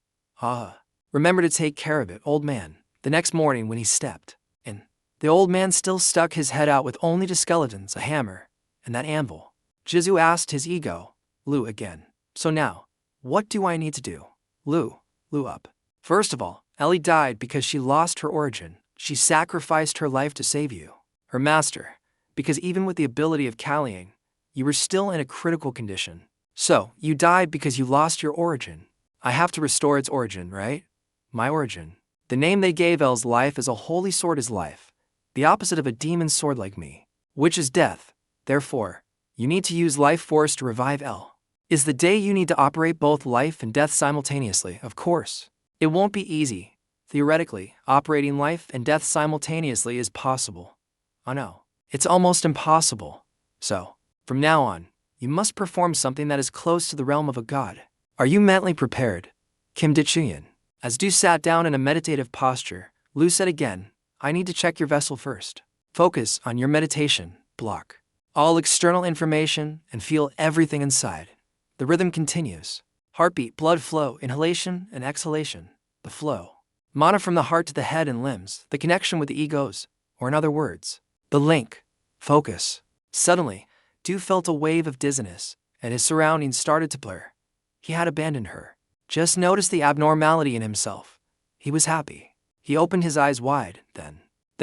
Remember to take care of it, old man. The next morning when he stepped in, the old man still stuck his head out with only two skeletons, a hammer, and that anvil. Jisoo asked his ego, Lu again. So now, what do I need to do? Lu up. First of all, Ellie died because she lost her origin. She sacrificed her life to save you, her master, because even with the ability of Kallying, you were still in a critical condition. So, you died because you lost your origin. I have to restore its origin, right? My origin. The name they gave L's life is a holy sword is life, the opposite of a demon sword like me, which is death. Therefore, you need to use life force to revive L. Is the day you need to operate both life and death simultaneously, of course. It won't be easy. Theoretically, operating life and death simultaneously is possible. Oh no, it's almost impossible. So, from now on, you must perform something that is close to the realm of a god. Are you mentally prepared? Kim Di-chuyen. As Du sat down in a meditative posture, Lu said again, I need to check your vessel first. Focus on your meditation, block all external information and feel everything inside. The rhythm continues. Heartbeat, blood flow, inhalation and exhalation. The flow. Mana from the heart to the head and limbs, the connection with the egos, or in other words, the link. Focus. Suddenly, Du felt a wave of dizziness, and his surroundings started to blur. He had abandoned her. Just noticed the abnormality in himself. He was happy. He opened his eyes wide, then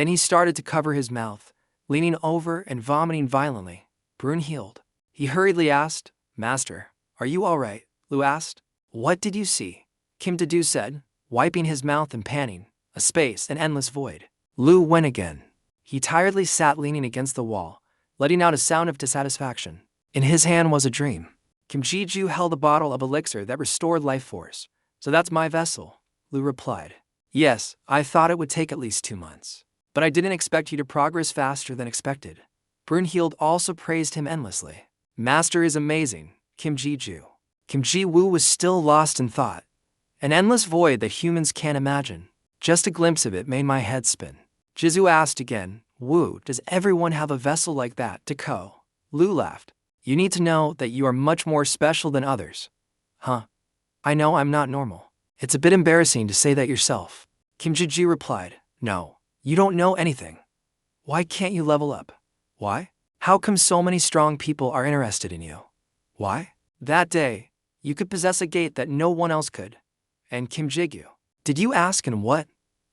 he started to cover his mouth, leaning over and vomiting violently. Brune-heeled. He hurriedly asked, Master, are you all right? Lu asked. What did you see? Kim Di-du said, wiping his mouth and panting. A space, an endless void. Lu went again. He tiredly sat leaning against the wall, letting out a sound of dissatisfaction. In his hand was a dream. Kim Ji-ju held a bottle of elixir that restored life force. So that's my vessel, Lu replied. Yes, I thought it would take at least 2 months. But I didn't expect you to progress faster than expected. Brune-heeled also praised him endlessly. Master is amazing, Kim Ji-ju. Kim Ji-woo was still lost in thought. An endless void that humans can't imagine. Just a glimpse of it made my head spin. Jizu asked again, Wu, does everyone have a vessel like that to ko? Lu laughed. You need to know that you are much more special than others. Huh? I know I'm not normal. It's a bit embarrassing to say that yourself. Kim Ji-ju replied, No, you don't know anything. Why can't you level up? Why? How come so many strong people are interested in you? Why? That day, you could possess a gate that no one else could. And Kim Ji-gyu. Did you ask and what?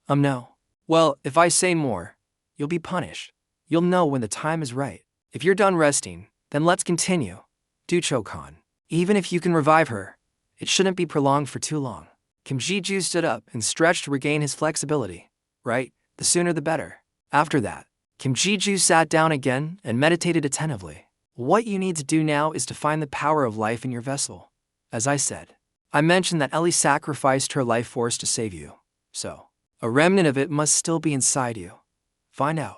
No. Well, if I say more, you'll be punished. You'll know when the time is right. If you're done resting, then let's continue. Ducho-kan. Even if you can revive her, it shouldn't be prolonged for too long. Kim Ji-ju stood up and stretched to regain his flexibility. Right, the sooner the better. After that, Kim Ji-ju sat down again and meditated attentively. What you need to do now is to find the power of life in your vessel. As I said, I mentioned that Ellie sacrificed her life force to save you. So, a remnant of it must still be inside you. Find out.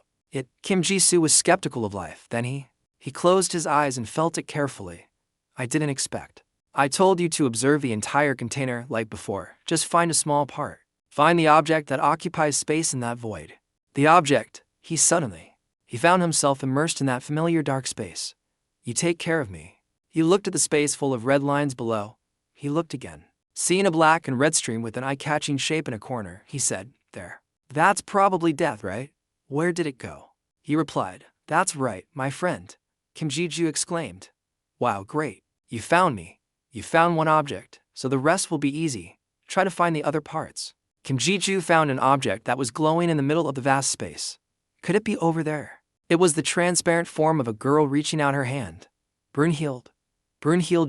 Kim Ji-soo was skeptical of life. Then he closed his eyes and felt it carefully. I didn't expect. I told you to observe the entire container like before. Just find a small part. Find the object that occupies space in that void. The object, he found himself immersed in that familiar dark space. You take care of me. He looked at the space full of red lines below. He looked again. Seeing a black and red stream with an eye-catching shape in a corner, he said, There. That's probably death, right? Where did it go? He replied, That's right, my friend. Kim Ji-ju exclaimed. Wow, great. You found me. You found one object, so the rest will be easy. Try to find the other parts. Kim Ji-ju found an object that was glowing in the middle of the vast space. Could it be over there? It was the transparent form of a girl reaching out her hand. Brune-heeled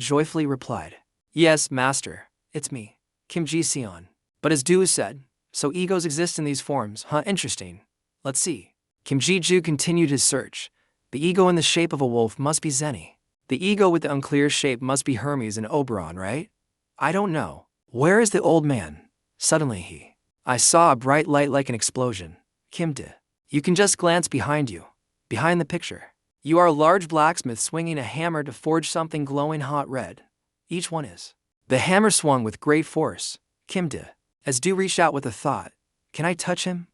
joyfully replied, Yes, master, it's me, Kim Ji-seon. But as Du said, so egos exist in these forms, huh? Interesting. Let's see. Kim Ji-ju continued his search. The ego in the shape of a wolf must be Zeni. The ego with the unclear shape must be Hermes and Oberon, right? I don't know. Where is the old man? Suddenly I saw a bright light like an explosion. Kim Di. You can just glance behind you. Behind the picture. You are a large blacksmith swinging a hammer to forge something glowing hot red. Each one is. The hammer swung with great force. Kim Di. As Du reached out with a thought. Can I touch him?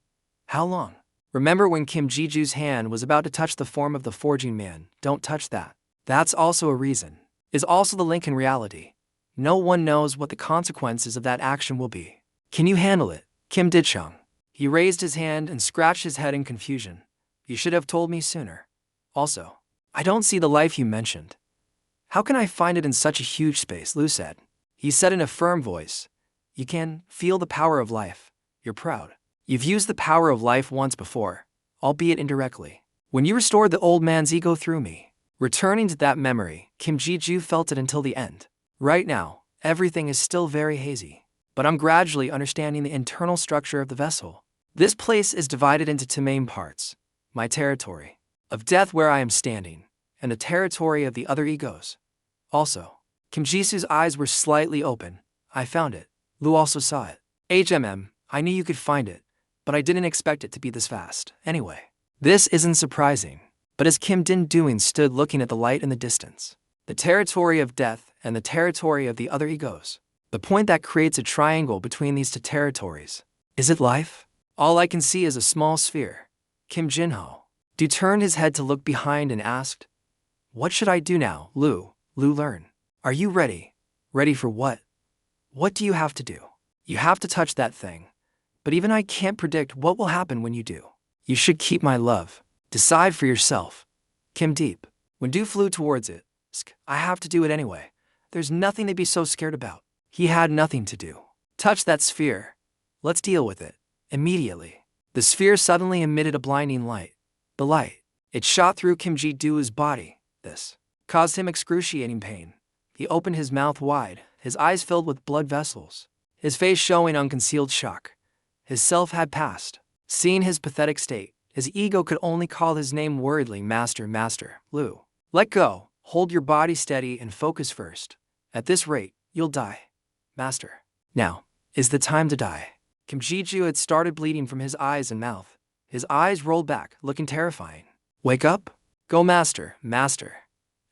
How long? Remember when Kim Ji-ju's hand was about to touch the form of the forging man? Don't touch that. That's also a reason. Is also the link in reality. No one knows what the consequences of that action will be. Can you handle it, Kim Di-chung? He raised his hand and scratched his head in confusion. You should have told me sooner. Also, I don't see the life you mentioned. How can I find it in such a huge space? Lu said. He said in a firm voice. You can feel the power of life. You're proud. You've used the power of life once before, albeit indirectly. When you restored the old man's ego through me. Returning to that memory, Kim Ji-ju felt it until the end. Right now, everything is still very hazy. But I'm gradually understanding the internal structure of the vessel. This place is divided into 2 main parts. My territory of death where I am standing, and the territory of the other egos. Also, Kim Ji-soo's eyes were slightly open. I found it. Lu also saw it. I knew you could find it, but I didn't expect it to be this fast. Anyway, this isn't surprising. But as Kim Din-doing stood looking at the light in the distance, the territory of death and the territory of the other egos, The point that creates a triangle between these two territories. Is it life? All I can see is a small sphere. Kim Jinho. Du turned his head to look behind and asked, "What should I do now, Lu learn? Are you ready? Ready for what? What do you have to do? You have to touch that thing. But even I can't predict what will happen when you do. You should keep my love. Decide for yourself." Kim Deep. When Du flew towards it, "I have to do it anyway. There's nothing to be so scared about." He had nothing to do. Touch that sphere. Let's deal with it. Immediately. The sphere suddenly emitted a blinding light. The light. It shot through Kim Ji-doo's body. This caused him excruciating pain. He opened his mouth wide, his eyes filled with blood vessels, his face showing unconcealed shock. His self had passed. Seeing his pathetic state, his ego could only call his name worriedly, "Master, Master, Lu. Let go, hold your body steady and focus first. At this rate, you'll die. Master. Now is the time to die." Kim Ji-joo had started bleeding from his eyes and mouth. His eyes rolled back, looking terrifying. "Wake up. Go, Master, Master."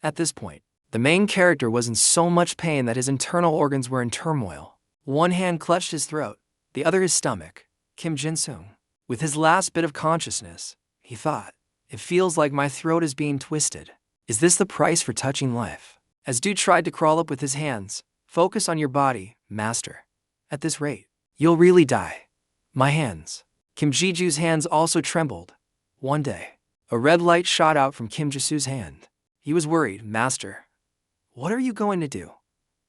At this point, the main character was in so much pain that his internal organs were in turmoil. One hand clutched his throat, the other his stomach. Kim Jin-sung. With his last bit of consciousness, he thought, "It feels like my throat is being twisted. Is this the price for touching life?" As Du tried to crawl up with his hands, "Focus on your body, Master. At this rate, you'll really die." "My hands." Kim Ji-joo's hands also trembled. One day, a red light shot out from Kim Ji-soo's hand. He was worried. "Master, what are you going to do?"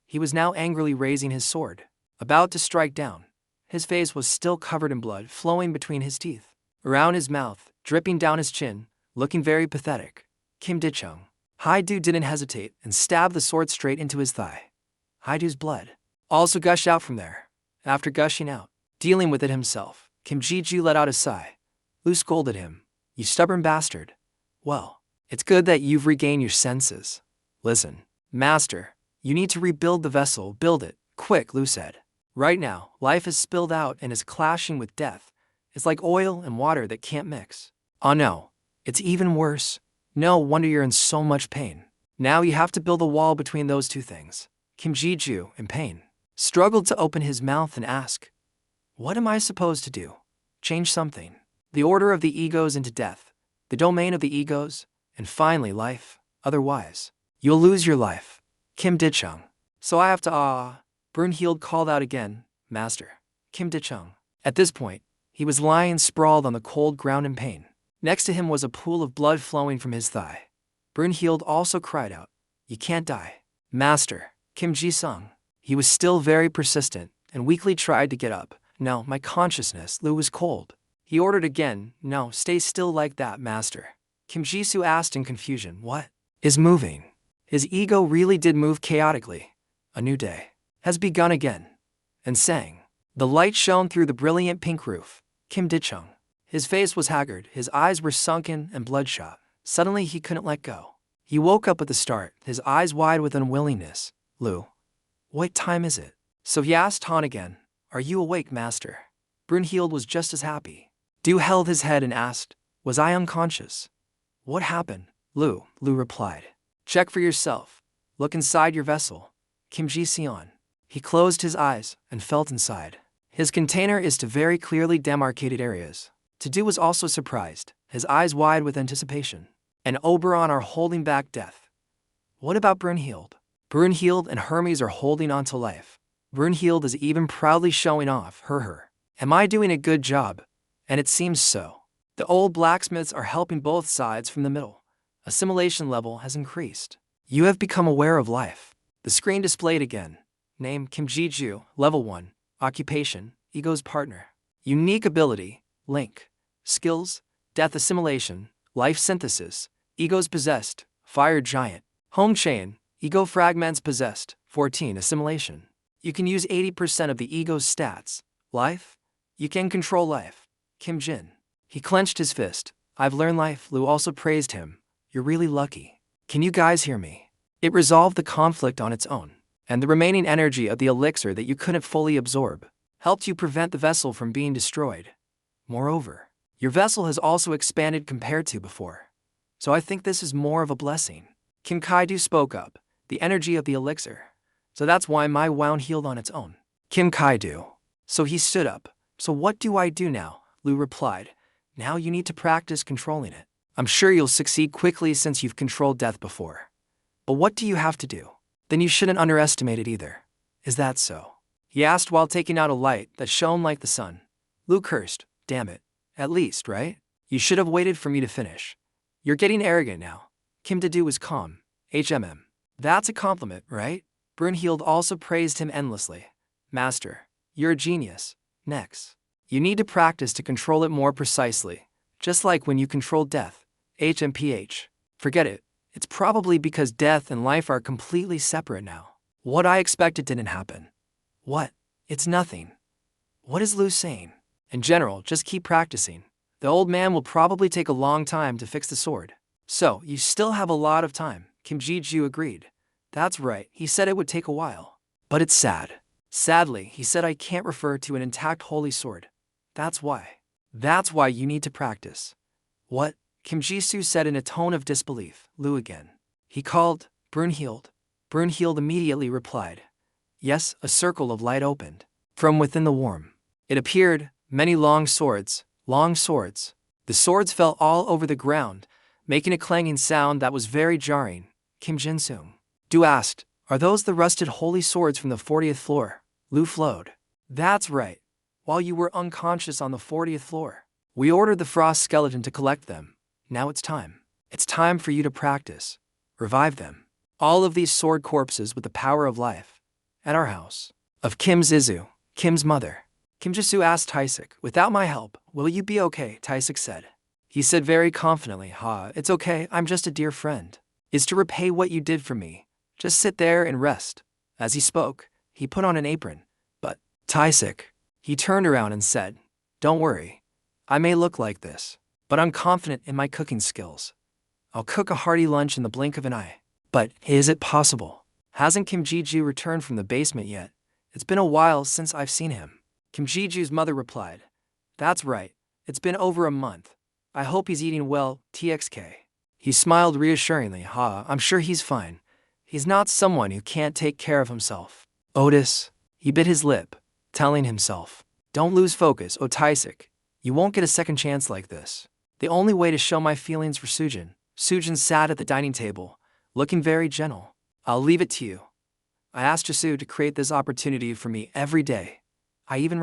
He was now angrily raising his sword, about to strike down. His face was still covered in blood flowing between his teeth, around his mouth, dripping down his chin, looking very pathetic. Kim Di-chung. Hai-du didn't hesitate and stabbed the sword straight into his thigh. Hai-du's blood also gushed out from there. After gushing out, dealing with it himself, Kim Ji-joo let out a sigh. Lu scolded him. "You stubborn bastard. Well, it's good that you've regained your senses. Listen, Master, you need to rebuild the vessel, build it, quick," Lu said. "Right now, life is spilled out and is clashing with death. It's like oil and water that can't mix. Oh no, it's even worse. No wonder you're in so much pain. Now you have to build a wall between those two things." Kim Ji-joo, in pain, struggled to open his mouth and ask, "What am I supposed to do? Change something? The order of the egos into death, the domain of the egos, and finally life. Otherwise, you'll lose your life." Kim Di-chung. "So I have to Brunhild called out again. "Master." Kim Di-chung. At this point, he was lying sprawled on the cold ground in pain. Next to him was a pool of blood flowing from his thigh. Brunhild also cried out, "You can't die." "Master." Kim Ji-sung. He was still very persistent and weakly tried to get up. "No, my consciousness." Lu was cold. He ordered again. "No, stay still like that, Master." Kim Ji-soo asked in confusion, "What is moving?" His ego really did move chaotically. A new day has begun again. And sang. The light shone through the brilliant pink roof. Kim Di-chung. His face was haggard, his eyes were sunken and bloodshot. Suddenly he couldn't let go. He woke up at the start, his eyes wide with unwillingness. "Lu, what time is it?" So he asked Han again, "Are you awake, Master?" Brunhild was just as happy. Du held his head and asked, "Was I unconscious?" "What happened?" Lu replied. "Check for yourself. Look inside your vessel." Kim Ji-seon. He closed his eyes and felt inside. His container is to very clearly demarcated areas. Du was also surprised, his eyes wide with anticipation. And Oberon are holding back death. What about Brunhild? Brunhild and Hermes are holding on to life. Brunhild is even proudly showing off her. Am I doing a good job? And it seems so. The old blacksmiths are helping both sides from the middle. Assimilation level has increased. You have become aware of life. The screen displayed again. Name Kim Ji-joo, level 1. Occupation, ego's partner. Unique ability, link. Skills, death assimilation, life synthesis, egos possessed, fire giant. Home chain, ego fragments possessed, 14 assimilation. You can use 80% of the ego's stats. Life, you can control life. Kim Jin. He clenched his fist. I've learned life. Lu also praised him. You're really lucky. Can you guys hear me? It resolved the conflict on its own. And the remaining energy of the elixir that you couldn't fully absorb helped you prevent the vessel from being destroyed. Moreover, your vessel has also expanded compared to before. So I think this is more of a blessing. Kim Kaidu spoke up. The energy of the elixir. So that's why my wound healed on its own. Kim Kai-do. So he stood up. So what do I do now? Lu replied. Now you need to practice controlling it. I'm sure you'll succeed quickly since you've controlled death before. But what do you have to do? Then you shouldn't underestimate it either. Is that so? He asked while taking out a light that shone like the sun. Lu cursed. Damn it. At least, right? You should have waited for me to finish. You're getting arrogant now. Kim Tae-do was calm. That's a compliment, right? Brunhild also praised him endlessly. Master, you're a genius. Next. You need to practice to control it more precisely. Just like when you controlled death. Forget it. It's probably because death and life are completely separate now. What I expected didn't happen. What? It's nothing. What is Lu saying? In general, just keep practicing. The old man will probably take a long time to fix the sword. So, you still have a lot of time, Kim Ji-ju agreed. That's right, he said it would take a while. But it's sad. Sadly, he said I can't refer to an intact holy sword. That's why. That's why you need to practice. What? Kim Ji-soo said in a tone of disbelief. Lu again. He called, Brunhild. Brunhild immediately replied. Yes, a circle of light opened. From within the worm. It appeared, many long swords. The swords fell all over the ground, making a clanging sound that was very jarring. Kim Jin-sung. Du asked, are those the rusted holy swords from the 40th floor? Lu flowed. That's right. While you were unconscious on the 40th floor, we ordered the frost skeleton to collect them. Now it's time. It's time for you to practice. Revive them. All of these sword corpses with the power of life. At our house. Of Kim Zizu, Kim's mother. Kim Ji-soo asked Taesik, without my help, will you be okay? Taesik said. He said very confidently, it's okay, I'm just a dear friend. Is to repay what you did for me. Just sit there and rest. As he spoke, he put on an apron. But, Taesik, he turned around and said, don't worry. I may look like this, but I'm confident in my cooking skills. I'll cook a hearty lunch in the blink of an eye. But, is it possible? Hasn't Kim Ji-ju returned from the basement yet? It's been a while since I've seen him. Kim Ji-ju's mother replied. That's right. It's been over a month. I hope he's eating well, TXK. He smiled reassuringly. I'm sure he's fine. He's not someone who can't take care of himself. Otis. He bit his lip, telling himself. Don't lose focus, Taesik. You won't get a second chance like this. The only way to show my feelings for Sujin. Sujin sat at the dining table, looking very gentle. I'll leave it to you. I asked Jisu to create this opportunity for me every day. I even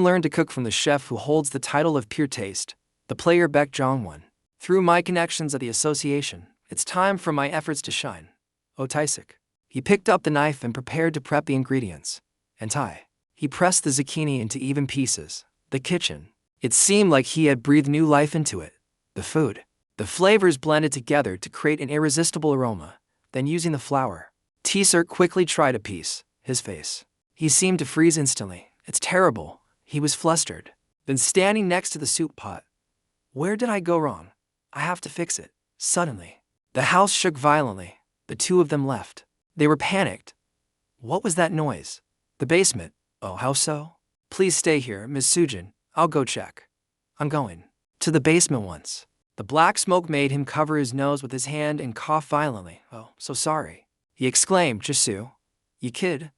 learned to cook from the chef who holds the title of Pure Taste, the player Baek Jong-won. Through my connections at the association, it's time for my efforts to shine. Taesik. He picked up the knife and prepared to prep the ingredients. And he pressed the zucchini into even pieces. The kitchen. It seemed like he had breathed new life into it. The food. The flavors blended together to create an irresistible aroma. Then using the flour, Taesik quickly tried a piece. His face. He seemed to freeze instantly. It's terrible. He was flustered. Then standing next to the soup pot. Where did I go wrong? I have to fix it. Suddenly, the house shook violently. The two of them left. They were panicked. What was that noise? The basement. Oh, how so? Please stay here, Ms. Sujin. I'll go check. I'm going to the basement once. The black smoke made him cover his nose with his hand and cough violently. Oh, so sorry. He exclaimed, Jisu. You kid.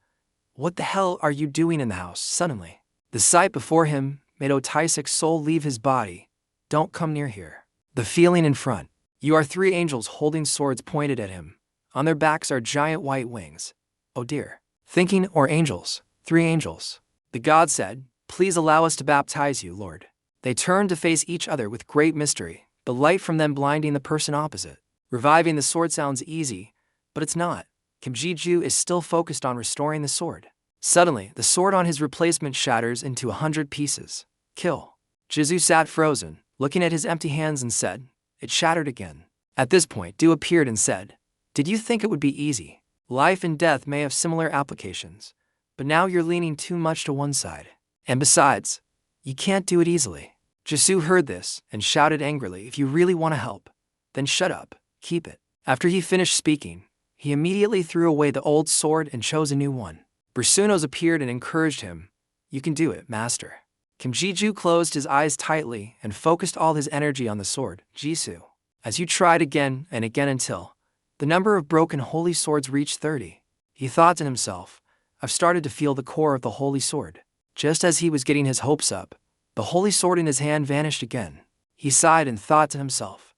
What the hell are you doing in the house? Suddenly, the sight before him made Taisik's soul leave his body. Don't come near here. The feeling in front. You are three angels holding swords pointed at him. On their backs are giant white wings. Oh dear. Thinking, or angels. Three angels. The god said, please allow us to baptize you, Lord. They turned to face each other with great mystery, the light from them blinding the person opposite. Reviving the sword sounds easy, but it's not. Kim Ji-ju is still focused on restoring the sword. Suddenly, the sword on his replacement shatters into 100 pieces. Kill. Jizu sat frozen, looking at his empty hands and said, it shattered again. At this point, Du appeared and said, did you think it would be easy? Life and death may have similar applications, but now you're leaning too much to one side. And besides, you can't do it easily. Jisu heard this and shouted angrily, if you really want to help, then shut up, keep it. After he finished speaking, he immediately threw away the old sword and chose a new one. Bersunos appeared and encouraged him. You can do it, master. Kim Ji-ju closed his eyes tightly and focused all his energy on the sword, Jisu. As you tried again and again until the number of broken holy swords reached 30. He thought to himself, I've started to feel the core of the holy sword. Just as he was getting his hopes up, the holy sword in his hand vanished again. He sighed and thought to himself,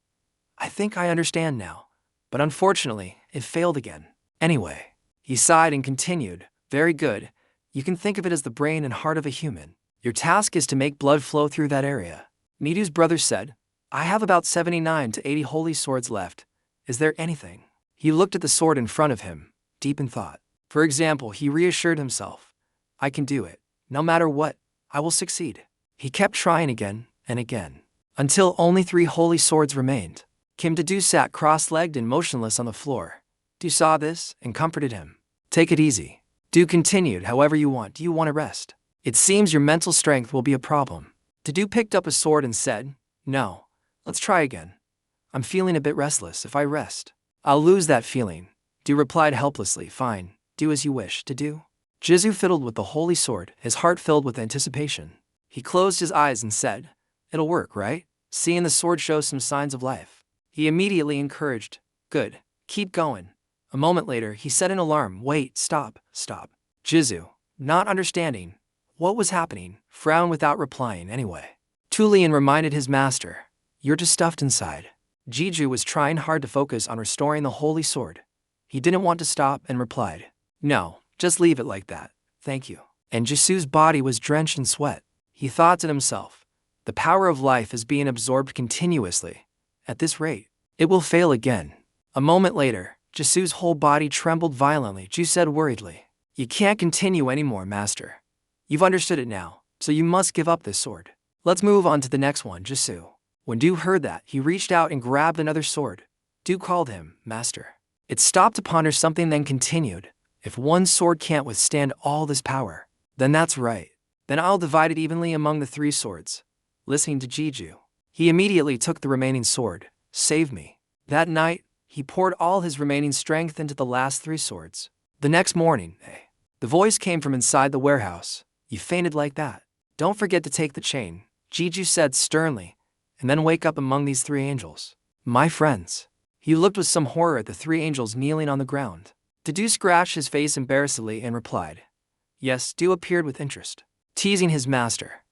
I think I understand now, but unfortunately, it failed again. Anyway, he sighed and continued, very good. You can think of it as the brain and heart of a human. Your task is to make blood flow through that area. Nidu's brother said, I have about 79 to 80 holy swords left. Is there anything? He looked at the sword in front of him, deep in thought. For example, he reassured himself, I can do it. No matter what, I will succeed. He kept trying again and again, until only 3 holy swords remained. Kim Du sat cross-legged and motionless on the floor. Du saw this and comforted him. Take it easy. Du continued, however you want. Do you want to rest? It seems your mental strength will be a problem. Du picked up a sword and said, No, let's try again. I'm feeling a bit restless. If I rest, I'll lose that feeling. Du replied helplessly, Fine, do as you wish. Du. Jizu fiddled with the holy sword, his heart filled with anticipation. He closed his eyes and said, It'll work, right? Seeing the sword show some signs of life, he immediately encouraged, Good, keep going. A moment later, he set an alarm. Wait, stop. Jizu, not understanding what was happening, frowned without replying anyway. Tulian reminded his master, You're just stuffed inside. Jiju was trying hard to focus on restoring the holy sword. He didn't want to stop and replied, No, just leave it like that, thank you. And Jisu's body was drenched in sweat. He thought to himself, The power of life is being absorbed continuously. At this rate, it will fail again. A moment later, Jisu's whole body trembled violently. Ju said worriedly, You can't continue anymore, master. You've understood it now, so you must give up this sword. Let's move on to the next one, Jisu. When Du heard that, he reached out and grabbed another sword. Du called him, Master. It stopped to ponder something, then continued, If one sword can't withstand all this power, then that's right. Then I'll divide it evenly among the 3 swords. Listening to Jiju, he immediately took the remaining sword. Save me. That night, he poured all his remaining strength into the last 3 swords. The next morning, the voice came from inside the warehouse. You fainted like that. Don't forget to take the chain, Jiju said sternly, and then wake up among these 3 angels. My friends. He looked with some horror at the 3 angels kneeling on the ground. Du scratched his face embarrassedly and replied, Yes, Du appeared with interest, teasing his master.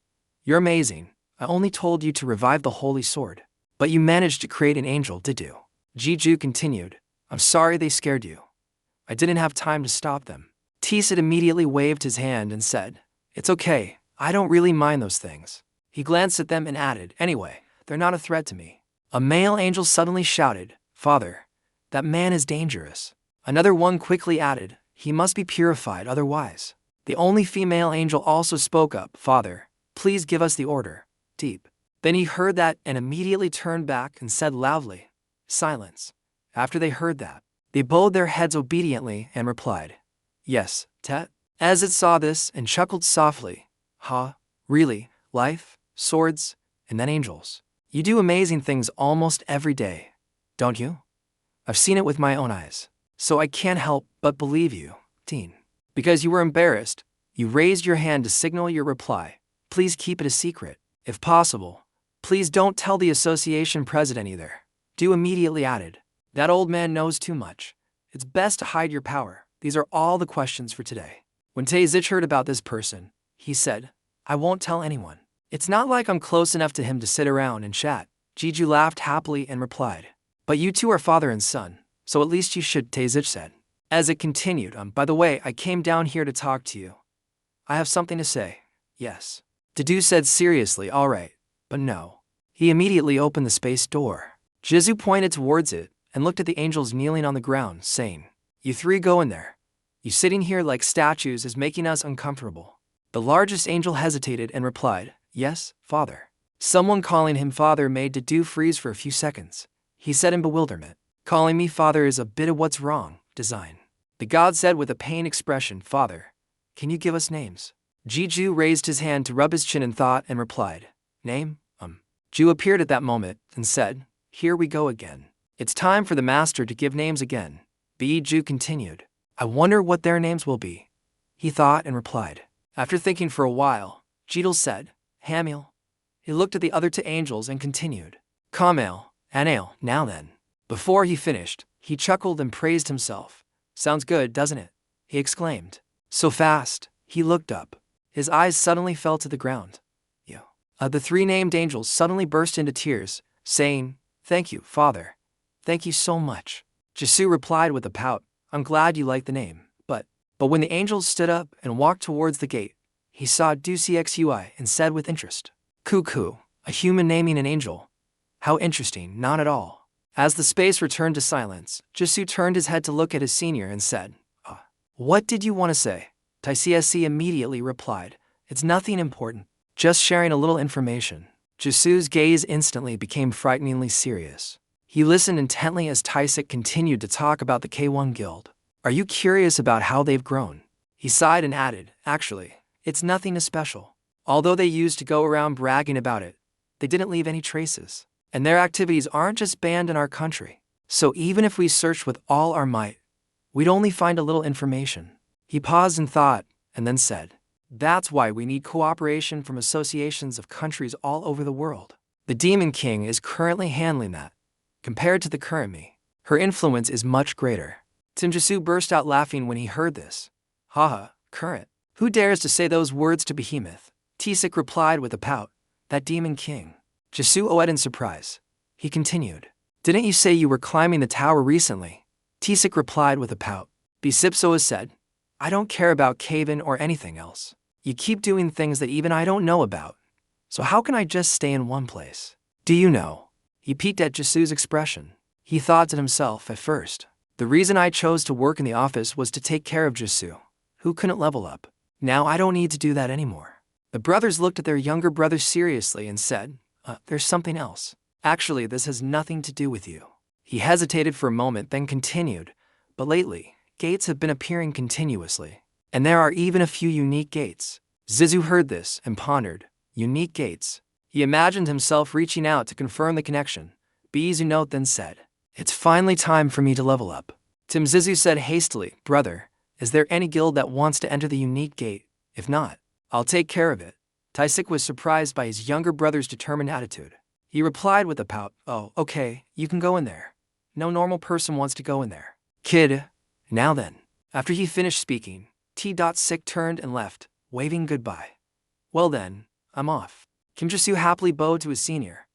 You're amazing. I only told you to revive the holy sword, but you managed to create an angel, did you? Jiju continued, I'm sorry they scared you. I didn't have time to stop them. Tisid immediately waved his hand and said, It's okay, I don't really mind those things. He glanced at them and added, Anyway, they're not a threat to me. A male angel suddenly shouted, Father, that man is dangerous. Another one quickly added, He must be purified otherwise. The only female angel also spoke up, Father, please give us the order. Deep. Then he heard that and immediately turned back and said loudly, Silence. After they heard that, they bowed their heads obediently and replied, Yes, Tet. As it saw this and chuckled softly, really, life, swords, and then angels. You do amazing things almost every day, don't you? I've seen it with my own eyes, so I can't help but believe you, Teen. Because you were embarrassed, you raised your hand to signal your reply. Please keep it a secret. If possible, please don't tell the association president either. Du immediately added, That old man knows too much. It's best to hide your power. These are all the questions for today. When Taezich heard about this person, he said, I won't tell anyone. It's not like I'm close enough to him to sit around and chat. Jiju laughed happily and replied, But you two are father and son, so at least you should, Taezich said. As it continued, by the way, I came down here to talk to you. I have something to say. Yes. Du said seriously, All right, but no. He immediately opened the space door. Jizu pointed towards it and looked at the angels kneeling on the ground, saying, You 3 go in there. You sitting here like statues is making us uncomfortable. The largest angel hesitated and replied, Yes, Father. Someone calling him Father made Du freeze for a few seconds. He said in bewilderment, Calling me Father is a bit of what's wrong, design. The god said with a pained expression, Father, can you give us names? Jiju raised his hand to rub his chin in thought and replied, Name? Ju appeared at that moment and said, Here we go again. It's time for the master to give names again. Ju continued, I wonder what their names will be. He thought and replied. After thinking for a while, Jeetal said, Hamiel. He looked at the other 2 angels and continued, Kamail, Anail, now then. Before he finished, he chuckled and praised himself. Sounds good, doesn't it? he exclaimed. So fast, he looked up. His eyes suddenly fell to the ground. You. The three named angels suddenly burst into tears, saying, "Thank you, Father. Thank you so much." Jisoo replied with a pout, "I'm glad you like the name, but when the angels stood up and walked towards the gate, he saw Ducxui and said with interest, "Cuckoo, a human naming an angel. How interesting, not at all." As the space returned to silence, Jisoo turned his head to look at his senior and said, "What did you want to say?" Taisc immediately replied, "It's nothing important, just sharing a little information." Jisoo's gaze instantly became frighteningly serious. He listened intently as Taisik continued to talk about the K1 Guild. "Are you curious about how they've grown?" He sighed and added, "Actually, it's nothing special. Although they used to go around bragging about it, they didn't leave any traces. And their activities aren't just banned in our country. So even if we searched with all our might, we'd only find a little information." He paused and thought, and then said, "That's why we need cooperation from associations of countries all over the world. The Demon King is currently handling that. Compared to the current me, her influence is much greater." Tim Jisoo burst out laughing when he heard this. "Haha, current. Who dares to say those words to Behemoth?" Taisik replied with a pout, "That Demon King." Jisoo oed in surprise. He continued, "Didn't you say you were climbing the tower recently?" Taisik replied with a pout. Besipsoa said, "I don't care about cave-in or anything else. You keep doing things that even I don't know about. So how can I just stay in one place? Do you know?" He peeked at Jisoo's expression. He thought to himself at first, "The reason I chose to work in the office was to take care of Jisoo, who couldn't level up. Now I don't need to do that anymore." The brothers looked at their younger brother seriously and said, "There's something else. Actually, this has nothing to do with you." He hesitated for a moment, then continued, "But lately, gates have been appearing continuously. And there are even a few unique gates." Zizu heard this and pondered, "Unique gates?" He imagined himself reaching out to confirm the connection. Bizunote then said, "It's finally time for me to level up." Tim Zizu said hastily, "Brother, is there any guild that wants to enter the unique gate? If not, I'll take care of it." Taisik was surprised by his younger brother's determined attitude. He replied with a pout, "Oh, okay, you can go in there. No normal person wants to go in there. Kid, now then." After he finished speaking, T.Sik turned and left, waving goodbye. "Well then, I'm off." Kim Jisoo happily bowed to his senior.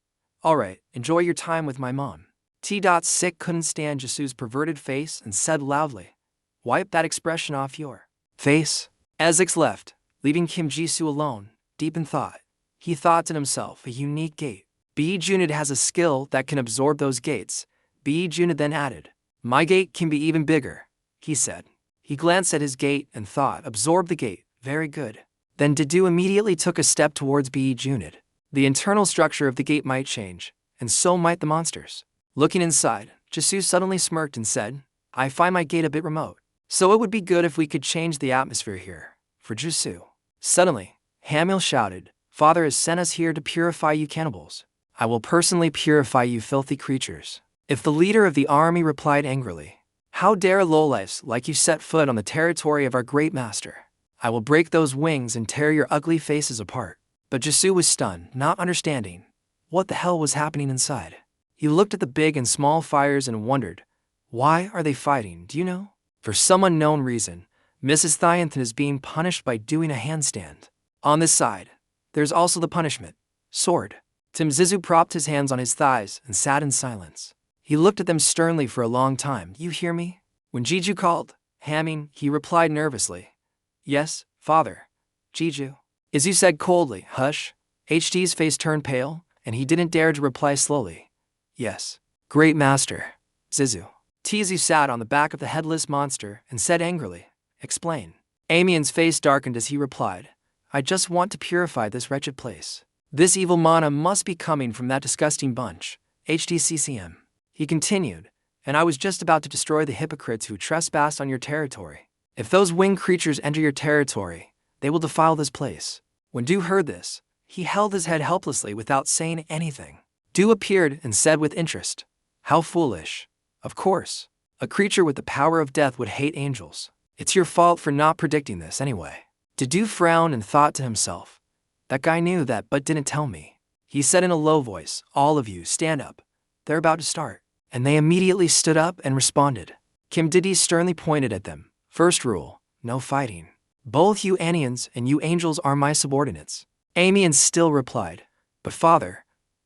"Alright, enjoy your time with my mom." T.Sik couldn't stand Jisoo's perverted face and said loudly, "Wipe that expression off your face." Ezix left, leaving Kim Jisoo alone, deep in thought. He thought to himself, a unique gate. B. Junid has a skill that can absorb those gates. B. Junid then added, "My gate can be even bigger," he said. He glanced at his gate and thought, absorb the gate, very good. Then Dedu immediately took a step towards B. Junid. The internal structure of the gate might change, and so might the monsters. Looking inside, Jisoo suddenly smirked and said, "I find my gate a bit remote. So it would be good if we could change the atmosphere here, for Jisoo." Suddenly, Hamil shouted, "Father has sent us here to purify you cannibals. I will personally purify you filthy creatures." If the leader of the army replied angrily, "How dare lowlifes like you set foot on the territory of our great master? I will break those wings and tear your ugly faces apart." But Jisoo was stunned, not understanding what the hell was happening inside. He looked at the big and small fires and wondered, why are they fighting, do you know? For some unknown reason, Mrs. Thianthan is being punished by doing a handstand. On this side, there's also the punishment, sword. Tim Zizu propped his hands on his thighs and sat in silence. He looked at them sternly for a long time. "You hear me?" When Jiju called, hamming, he replied nervously, "Yes, father." "Jiju." Izu said coldly, "Hush." HD's face turned pale, and he didn't dare to reply slowly. "Yes, great master." Zizu. Tizu sat on the back of the headless monster and said angrily, "Explain." Amien's face darkened as he replied, "I just want to purify this wretched place. This evil mana must be coming from that disgusting bunch, HDCCM." He continued, "And I was just about to destroy the hypocrites who trespass on your territory. If those winged creatures enter your territory, they will defile this place." When Du heard this, he held his head helplessly without saying anything. Du appeared and said with interest, "How foolish. Of course, a creature with the power of death would hate angels. It's your fault for not predicting this anyway." Du frowned and thought to himself, "That guy knew that but didn't tell me." He said in a low voice, "All of you, stand up. They're about to start." And they immediately stood up and responded. Kim Didi sternly pointed at them. "First rule, no fighting. Both you Anians and you angels are my subordinates. Amian still replied, but father,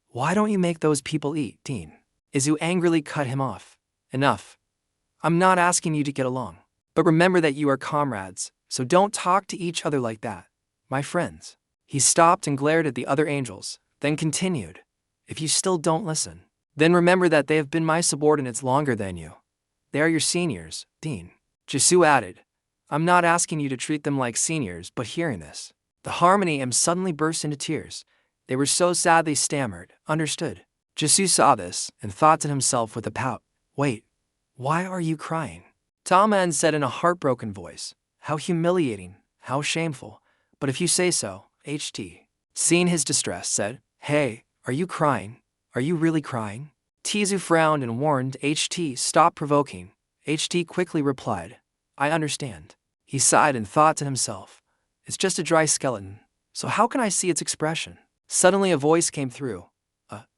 why don't you make those people eat? Dean. Izu angrily cut him off. Enough. I'm not asking you to get along. But remember that you are comrades, so don't talk to each other like that. My friends. He stopped and glared at the other angels, then continued. If you still don't listen, then remember that they have been my subordinates longer than you. They are your seniors, Dean. Jisoo added. I'm not asking you to treat them like seniors, but hearing this, the Harmony M suddenly burst into tears. They were so sad they stammered, understood. Jisoo saw this and thought to himself with a pout, wait, why are you crying? Talon said in a heartbroken voice, how humiliating, how shameful, but if you say so, HT. Seeing his distress, said, hey, are you crying? Are you really crying? Tizu frowned and warned HT, stop provoking. HT quickly replied, I understand. He sighed and thought to himself, it's just a dry skeleton, so how can I see its expression? Suddenly a voice came through.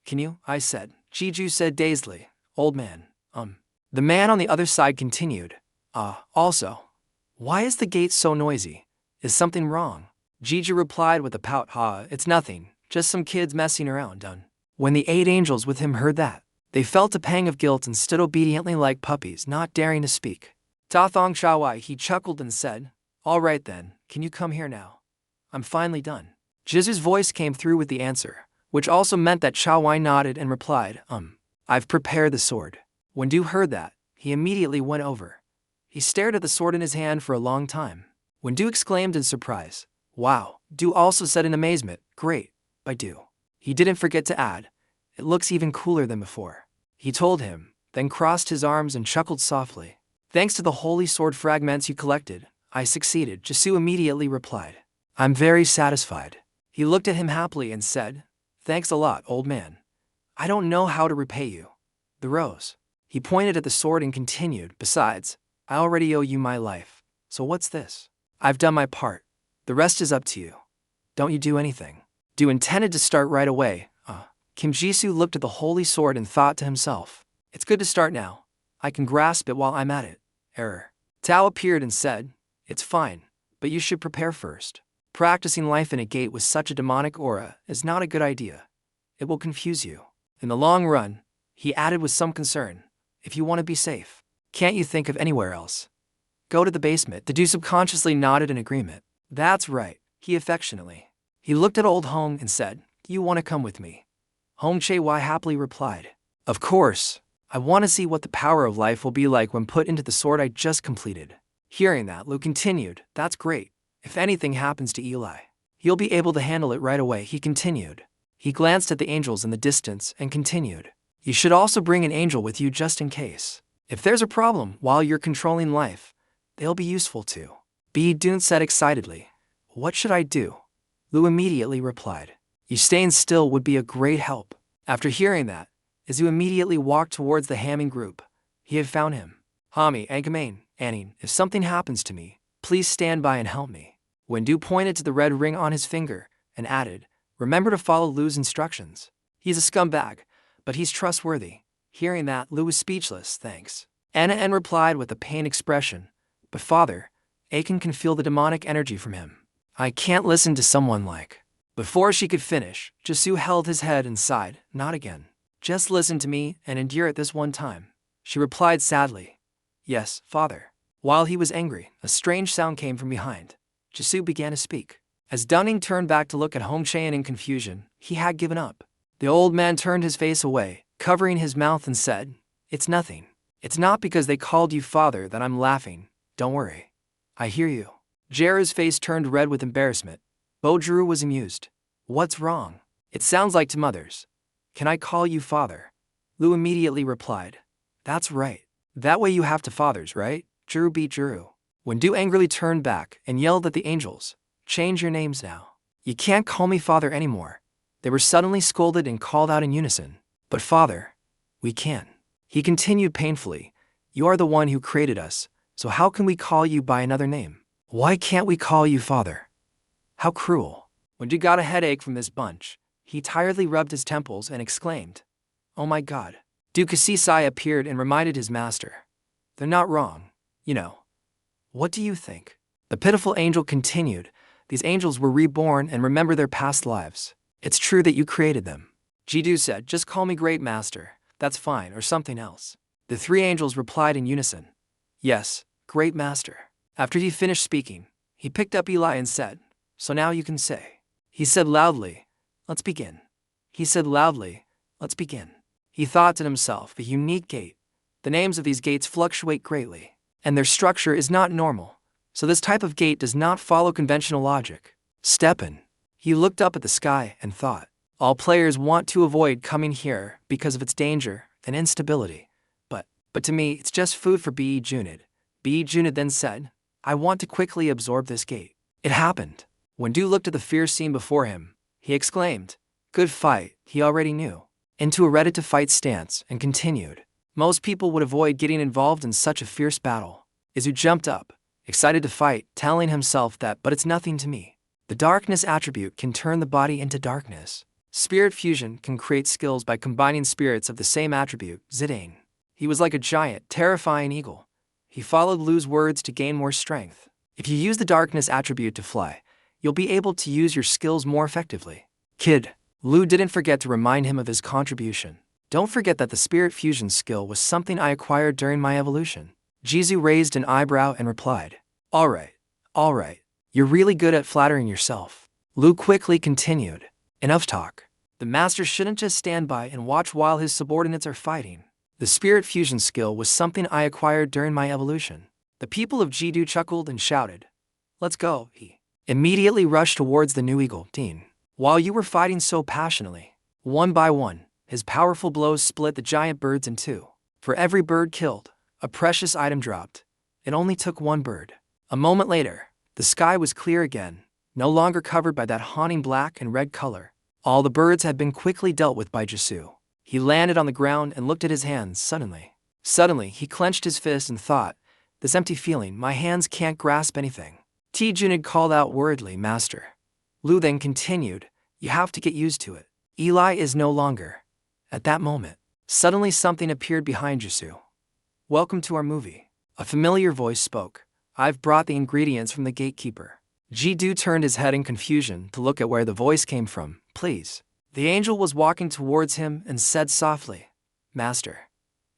Can you? I said. Jiju said dazedly, old man, The man on the other side continued, also, why is the gate so noisy? Is something wrong? Jiju replied with a pout, it's nothing, just some kids messing around, done. When the 8 angels with him heard that, they felt a pang of guilt and stood obediently like puppies, not daring to speak. Ta Thong Shawai, he chuckled and said, all right then, can you come here now? I'm finally done. Jizu's voice came through with the answer, which also meant that Shawai nodded and replied, I've prepared the sword. When Du heard that, he immediately went over. He stared at the sword in his hand for a long time. When Du exclaimed in surprise, wow, Du also said in amazement, great, by Du. He didn't forget to add, it looks even cooler than before. He told him, then crossed his arms and chuckled softly. Thanks to the holy sword fragments you collected, I succeeded, Jisoo immediately replied. I'm very satisfied. He looked at him happily and said, thanks a lot, old man. I don't know how to repay you. The rose. He pointed at the sword and continued, besides, I already owe you my life. So what's this? I've done my part. The rest is up to you. Don't you do anything. Du intended to start right away. Kim Jisoo looked at the holy sword and thought to himself, it's good to start now. I can grasp it while I'm at it. Error. Tao appeared and said, it's fine, but you should prepare first. Practicing life in a gate with such a demonic aura is not a good idea. It will confuse you. In the long run, he added with some concern, if you want to be safe, can't you think of anywhere else? Go to the basement. The dude subconsciously nodded in agreement. That's right, he affectionately. He looked at old Hong and said, you want to come with me? Hong Che-wai happily replied, of course, I want to see what the power of life will be like when put into the sword I just completed. Hearing that, Lu continued, that's great. If anything happens to Eli, he'll be able to handle it right away, he continued. He glanced at the angels in the distance and continued, you should also bring an angel with you just in case. If there's a problem while you're controlling life, they'll be useful too. Bi Dun said excitedly, what should I do? Lu immediately replied, you staying still would be a great help. After hearing that, Izu immediately walked towards the Hamming group. He had found him. Hami, Ankamain, Anning, if something happens to me, please stand by and help me. When Du pointed to the red ring on his finger and added, remember to follow Lu's instructions. He's a scumbag, but he's trustworthy. Hearing that, Lu was speechless, thanks. Anna N replied with a pained expression, but father, Aiken can feel the demonic energy from him. I can't listen to someone like. Before she could finish, Jisoo held his head and sighed, not again. Just listen to me and endure it this one time. She replied sadly, yes, father. While he was angry, a strange sound came from behind. Jisoo began to speak. As Dunning turned back to look at Hong Chae in confusion, he had given up. The old man turned his face away, covering his mouth and said, it's nothing. It's not because they called you father that I'm laughing. Don't worry. I hear you. Jera's face turned red with embarrassment. Bojuru was amused. What's wrong? It sounds like to mothers. Can I call you father? Lu immediately replied. That's right. That way you have to fathers, right? Juru beat Juru. When Du angrily turned back and yelled at the angels, change your names now. You can't call me father anymore. They were suddenly scolded and called out in unison. But father, we can. He continued painfully. You are the one who created us, so how can we call you by another name? Why can't we call you father? How cruel. When Du got a headache from this bunch, he tiredly rubbed his temples and exclaimed, oh my god. Du Kasisai appeared and reminded his master. They're not wrong, you know. What do you think? The pitiful angel continued. These angels were reborn and remember their past lives. It's true that you created them. Ji-do said, just call me Great Master, that's fine, or something else. The three angels replied in unison. Yes, Great Master. After he finished speaking, he picked up Eli and said, so now you can say. He said loudly, let's begin. He said loudly, let's begin. He thought to himself, a unique gate. The names of these gates fluctuate greatly, and their structure is not normal, so this type of gate does not follow conventional logic. Step in. He looked up at the sky and thought, all players want to avoid coming here because of its danger and instability. But to me, it's just food for Be Junid. Be Junid then said, I want to quickly absorb this gate. It happened. When Du looked at the fierce scene before him, he exclaimed, good fight, he already knew. Into a ready-to-fight stance and continued. Most people would avoid getting involved in such a fierce battle. Izu jumped up, excited to fight, telling himself that, but it's nothing to me. The darkness attribute can turn the body into darkness. Spirit fusion can create skills by combining spirits of the same attribute, Zidane. He was like a giant, terrifying eagle. He followed Lu's words to gain more strength. If you use the darkness attribute to fly, you'll be able to use your skills more effectively. Kid, Lu didn't forget to remind him of his contribution. Don't forget that the spirit fusion skill was something I acquired during my evolution. Jizu raised an eyebrow and replied, all right. You're really good at flattering yourself. Lu quickly continued, enough talk. The master shouldn't just stand by and watch while his subordinates are fighting. The spirit fusion skill was something I acquired during my evolution. The people of Jidu chuckled and shouted, let's go. He immediately rushed towards the new eagle, Dean. While you were fighting so passionately, one by one, his powerful blows split the giant birds in two. For every bird killed, a precious item dropped. It only took one bird. A moment later, the sky was clear again, no longer covered by that haunting black and red color. All the birds had been quickly dealt with by Jisu. He landed on the ground and looked at his hands suddenly. Suddenly, he clenched his fist and thought, this empty feeling, my hands can't grasp anything. T. Junid called out worriedly, Master. Lu then continued, you have to get used to it. Eli is no longer. At that moment, suddenly something appeared behind Jisu. Welcome to our movie. A familiar voice spoke. I've brought the ingredients from the gatekeeper. Ji-do turned his head in confusion to look at where the voice came from. Please. The angel was walking towards him and said softly, Master.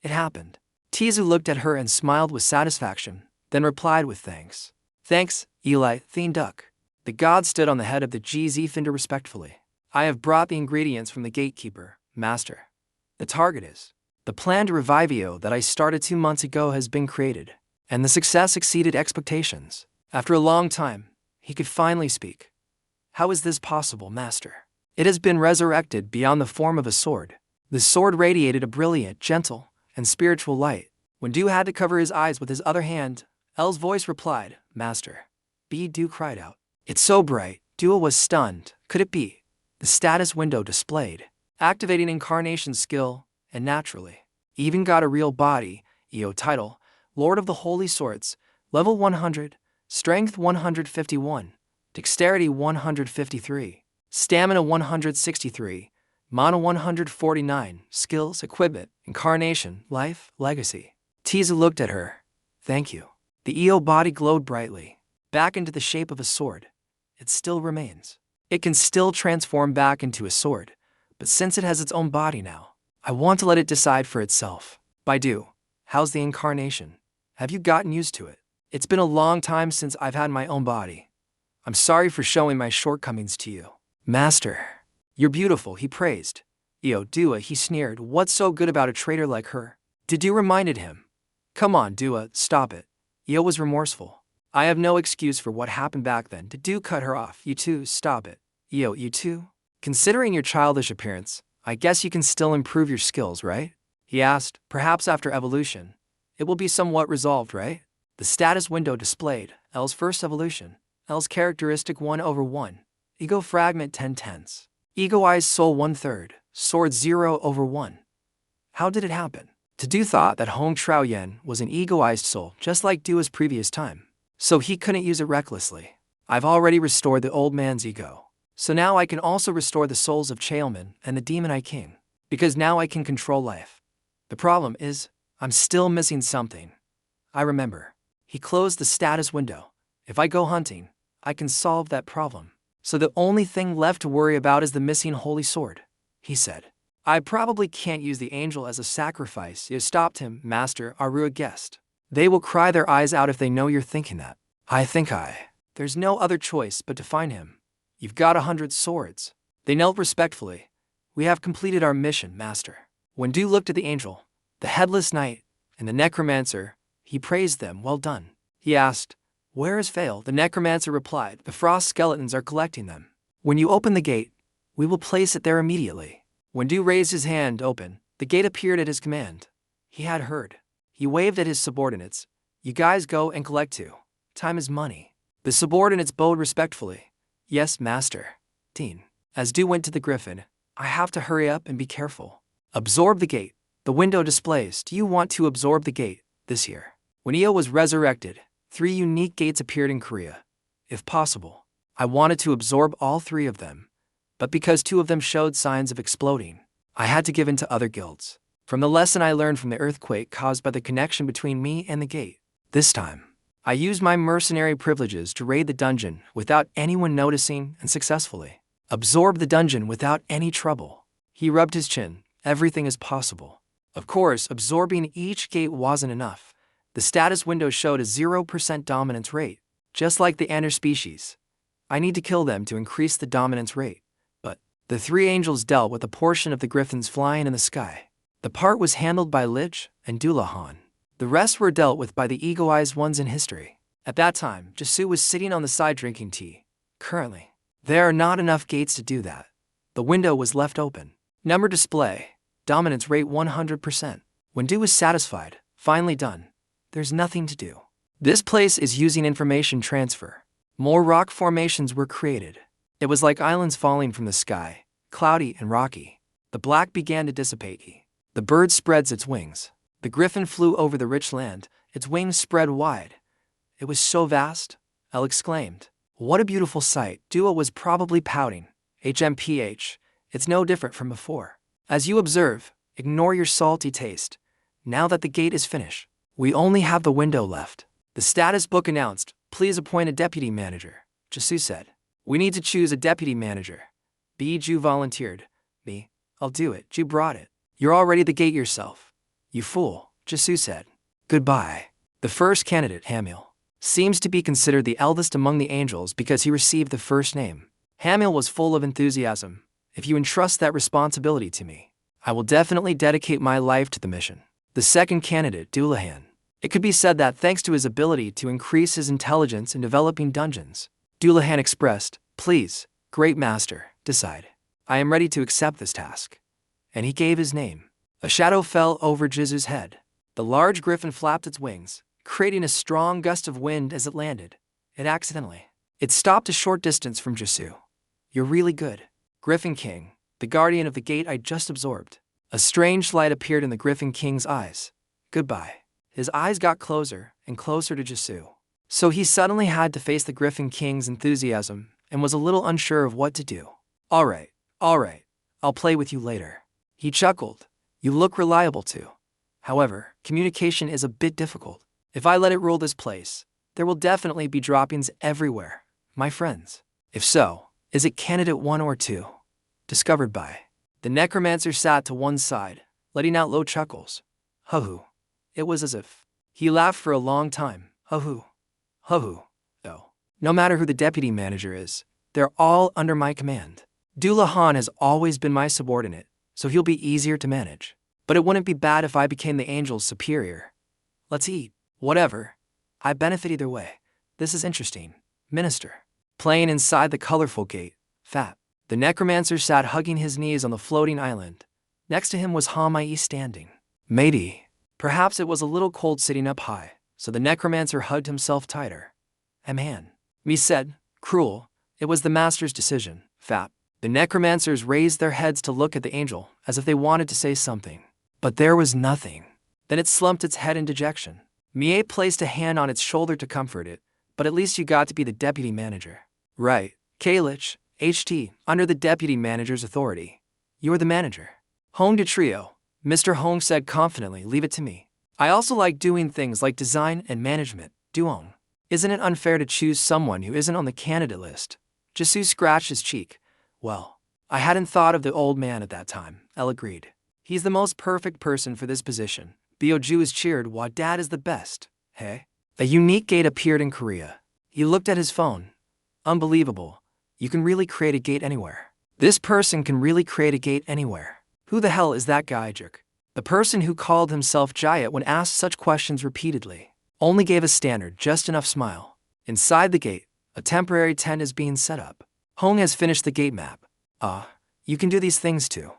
It happened. Tizu looked at her and smiled with satisfaction, then replied with thanks. Thanks, Eli, Thien Duck. The god stood on the head of the GZ Finder respectfully. I have brought the ingredients from the gatekeeper, Master. The target is. The plan to revive Io that I started 2 months ago has been created, and the success exceeded expectations. After a long time, he could finally speak. How is this possible, Master? It has been resurrected beyond the form of a sword. The sword radiated a brilliant, gentle, and spiritual light. When Du had to cover his eyes with his other hand, L's voice replied, Master. Du cried out. It's so bright. Dua was stunned. Could it be? The status window displayed, activating incarnation skill, and naturally, even got a real body, Io title, Lord of the Holy Swords, level 100, strength 151, dexterity 153. Stamina 163, mana 149, skills, equipment, incarnation, life, legacy. Tizu looked at her. Thank you. The Io body glowed brightly, back into the shape of a sword. It still remains. It can still transform back into a sword, but since it has its own body now, I want to let it decide for itself. Baidu, how's the incarnation? Have you gotten used to it? It's been a long time since I've had my own body. I'm sorry for showing my shortcomings to you. Master, you're beautiful, he praised. Io Dua, he sneered, what's so good about a traitor like her? Didu reminded him. Come on, Dua, stop it. Io was remorseful. I have no excuse for what happened back then. Didu cut her off. You too, stop it. Io, you too? Considering your childish appearance, I guess you can still improve your skills, right? He asked, perhaps after evolution. It will be somewhat resolved, right? The status window displayed, L's first evolution, L's characteristic 1/1. Ego fragment 10/10. Ego-eyes soul 1/3, sword 0/1. How did it happen? Didu thought that Hong Traoyan was an ego-eyed soul just like Dua's previous time, so he couldn't use it recklessly. I've already restored the old man's ego, so now I can also restore the souls of Chaelman and the Demon Eye King, because now I can control life. The problem is, I'm still missing something. I remember. He closed the status window, If I go hunting, I can solve that problem. So the only thing left to worry about is the missing holy sword, he said. I probably can't use the angel as a sacrifice. You stopped him, Master Arua guessed. They will cry their eyes out if they know you're thinking that. There's no other choice but to find him. You've got 100 swords. They knelt respectfully. We have completed our mission, Master. When Du looked at the angel, the headless knight, and the necromancer, he praised them. Well done. He asked, where is Fail? The necromancer replied, the frost skeletons are collecting them. When you open the gate, we will place it there immediately. When Du raised his hand open, the gate appeared at his command. He had heard. He waved at his subordinates. You guys go and collect too. Time is money. The subordinates bowed respectfully. Yes, Master. Dean. As Du went to the griffin, I have to hurry up and be careful. Absorb the gate. The window displays. Do you want to absorb the gate this year? When Eo was resurrected, 3 unique gates appeared in Korea. If possible, I wanted to absorb all 3 of them. But because 2 of them showed signs of exploding, I had to give in to other guilds. From the lesson I learned from the earthquake caused by the connection between me and the gate, this time, I used my mercenary privileges to raid the dungeon without anyone noticing and successfully absorb the dungeon without any trouble. He rubbed his chin. Everything is possible. Of course, absorbing each gate wasn't enough. The status window showed a 0% dominance rate, just like the Ander species. I need to kill them to increase the dominance rate. But the 3 angels dealt with a portion of the griffins flying in the sky. The part was handled by Lich and Dulahan. The rest were dealt with by the ego-eyes ones in history. At that time, Jasu was sitting on the side drinking tea. Currently, there are not enough gates to do that. The window was left open. Number display. Dominance rate 100%. When Du was satisfied, finally done, there's nothing to do. This place is using information transfer. More rock formations were created. It was like islands falling from the sky, cloudy and rocky. The black began to dissipate. The bird spreads its wings. The griffin flew over the rich land, its wings spread wide. It was so vast, Elle exclaimed. What a beautiful sight. Dua was probably pouting. HMPH, it's no different from before. As you observe, ignore your salty taste. Now that the gate is finished, we only have the window left. The status book announced, please appoint a deputy manager. Jasu said. We need to choose a deputy manager. Ju volunteered. Me, I'll do it. Ju brought it. You're already the gate yourself. You fool, Jasu said. Goodbye. The first candidate, Hamil, seems to be considered the eldest among the angels because he received the first name. Hamil was full of enthusiasm. If you entrust that responsibility to me, I will definitely dedicate my life to the mission. The second candidate, Dulahan. It could be said that thanks to his ability to increase his intelligence in developing dungeons, Dulahan expressed, please, great master, decide. I am ready to accept this task. And he gave his name. A shadow fell over Jizu's head. The large griffin flapped its wings, creating a strong gust of wind as it landed. It stopped a short distance from Jisu. You're really good. Griffin King, the guardian of the gate I just absorbed. A strange light appeared in the Griffin King's eyes. Goodbye. His eyes got closer and closer to Jisu. So he suddenly had to face the Griffin King's enthusiasm and was a little unsure of what to do. All right, I'll play with you later. He chuckled. You look reliable too. However, communication is a bit difficult. If I let it rule this place, there will definitely be droppings everywhere, my friends. If so, is it candidate 1 or 2? Discovered by. The necromancer sat to one side, letting out low chuckles. Ho-hoo. It was as if he laughed for a long time. Ho-hoo. Ho-hoo. Oh. No matter who the deputy manager is, they're all under my command. Dulahan has always been my subordinate, so he'll be easier to manage. But it wouldn't be bad if I became the angel's superior. Let's eat. Whatever. I benefit either way. This is interesting. Minister. Playing inside the colorful gate. Fat. The necromancer sat hugging his knees on the floating island. Next to him was Hamai standing. Matey. Perhaps it was a little cold sitting up high, so the necromancer hugged himself tighter. Man. Me said, cruel. It was the master's decision. Fat. The necromancers raised their heads to look at the angel, as if they wanted to say something. But there was nothing. Then it slumped its head in dejection. Mie placed a hand on its shoulder to comfort it, but at least you got to be the deputy manager. Right. Kalich, HT, under the deputy manager's authority. You're the manager. Hong de Trio, Mr. Hong said confidently, leave it to me. I also like doing things like design and management. Duong. Isn't it unfair to choose someone who isn't on the candidate list? Jisoo scratched his cheek. Well, I hadn't thought of the old man at that time, Elle agreed. He's the most perfect person for this position. Byoju is cheered while Dad is the best. Hey? A unique gate appeared in Korea. He looked at his phone. Unbelievable. You can really create a gate anywhere. This person can really create a gate anywhere. Who the hell is that guy, Juk? The person who called himself Giant when asked such questions repeatedly only gave a standard, just enough smile. Inside the gate, a temporary tent is being set up. Hong has finished the gate map. You can do these things too.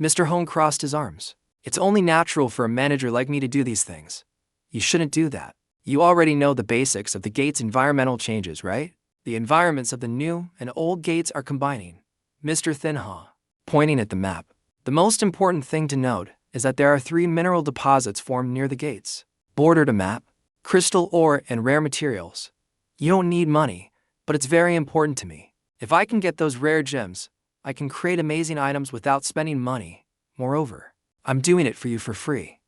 Mr. Hong crossed his arms. It's only natural for a manager like me to do these things. You shouldn't do that. You already know the basics of the gate's environmental changes, right? The environments of the new and old gates are combining. Mr. Thinha, pointing at the map. The most important thing to note is that there are 3 mineral deposits formed near the gates. Bordered a map, crystal ore and rare materials. You don't need money, but it's very important to me. If I can get those rare gems, I can create amazing items without spending money. Moreover, I'm doing it for you for free,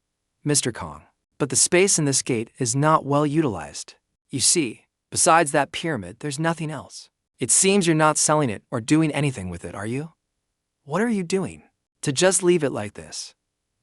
Mr. Kong. But the space in this gate is not well utilized. You see, besides that pyramid, there's nothing else. It seems you're not selling it or doing anything with it, are you? What are you doing? To just leave it like this?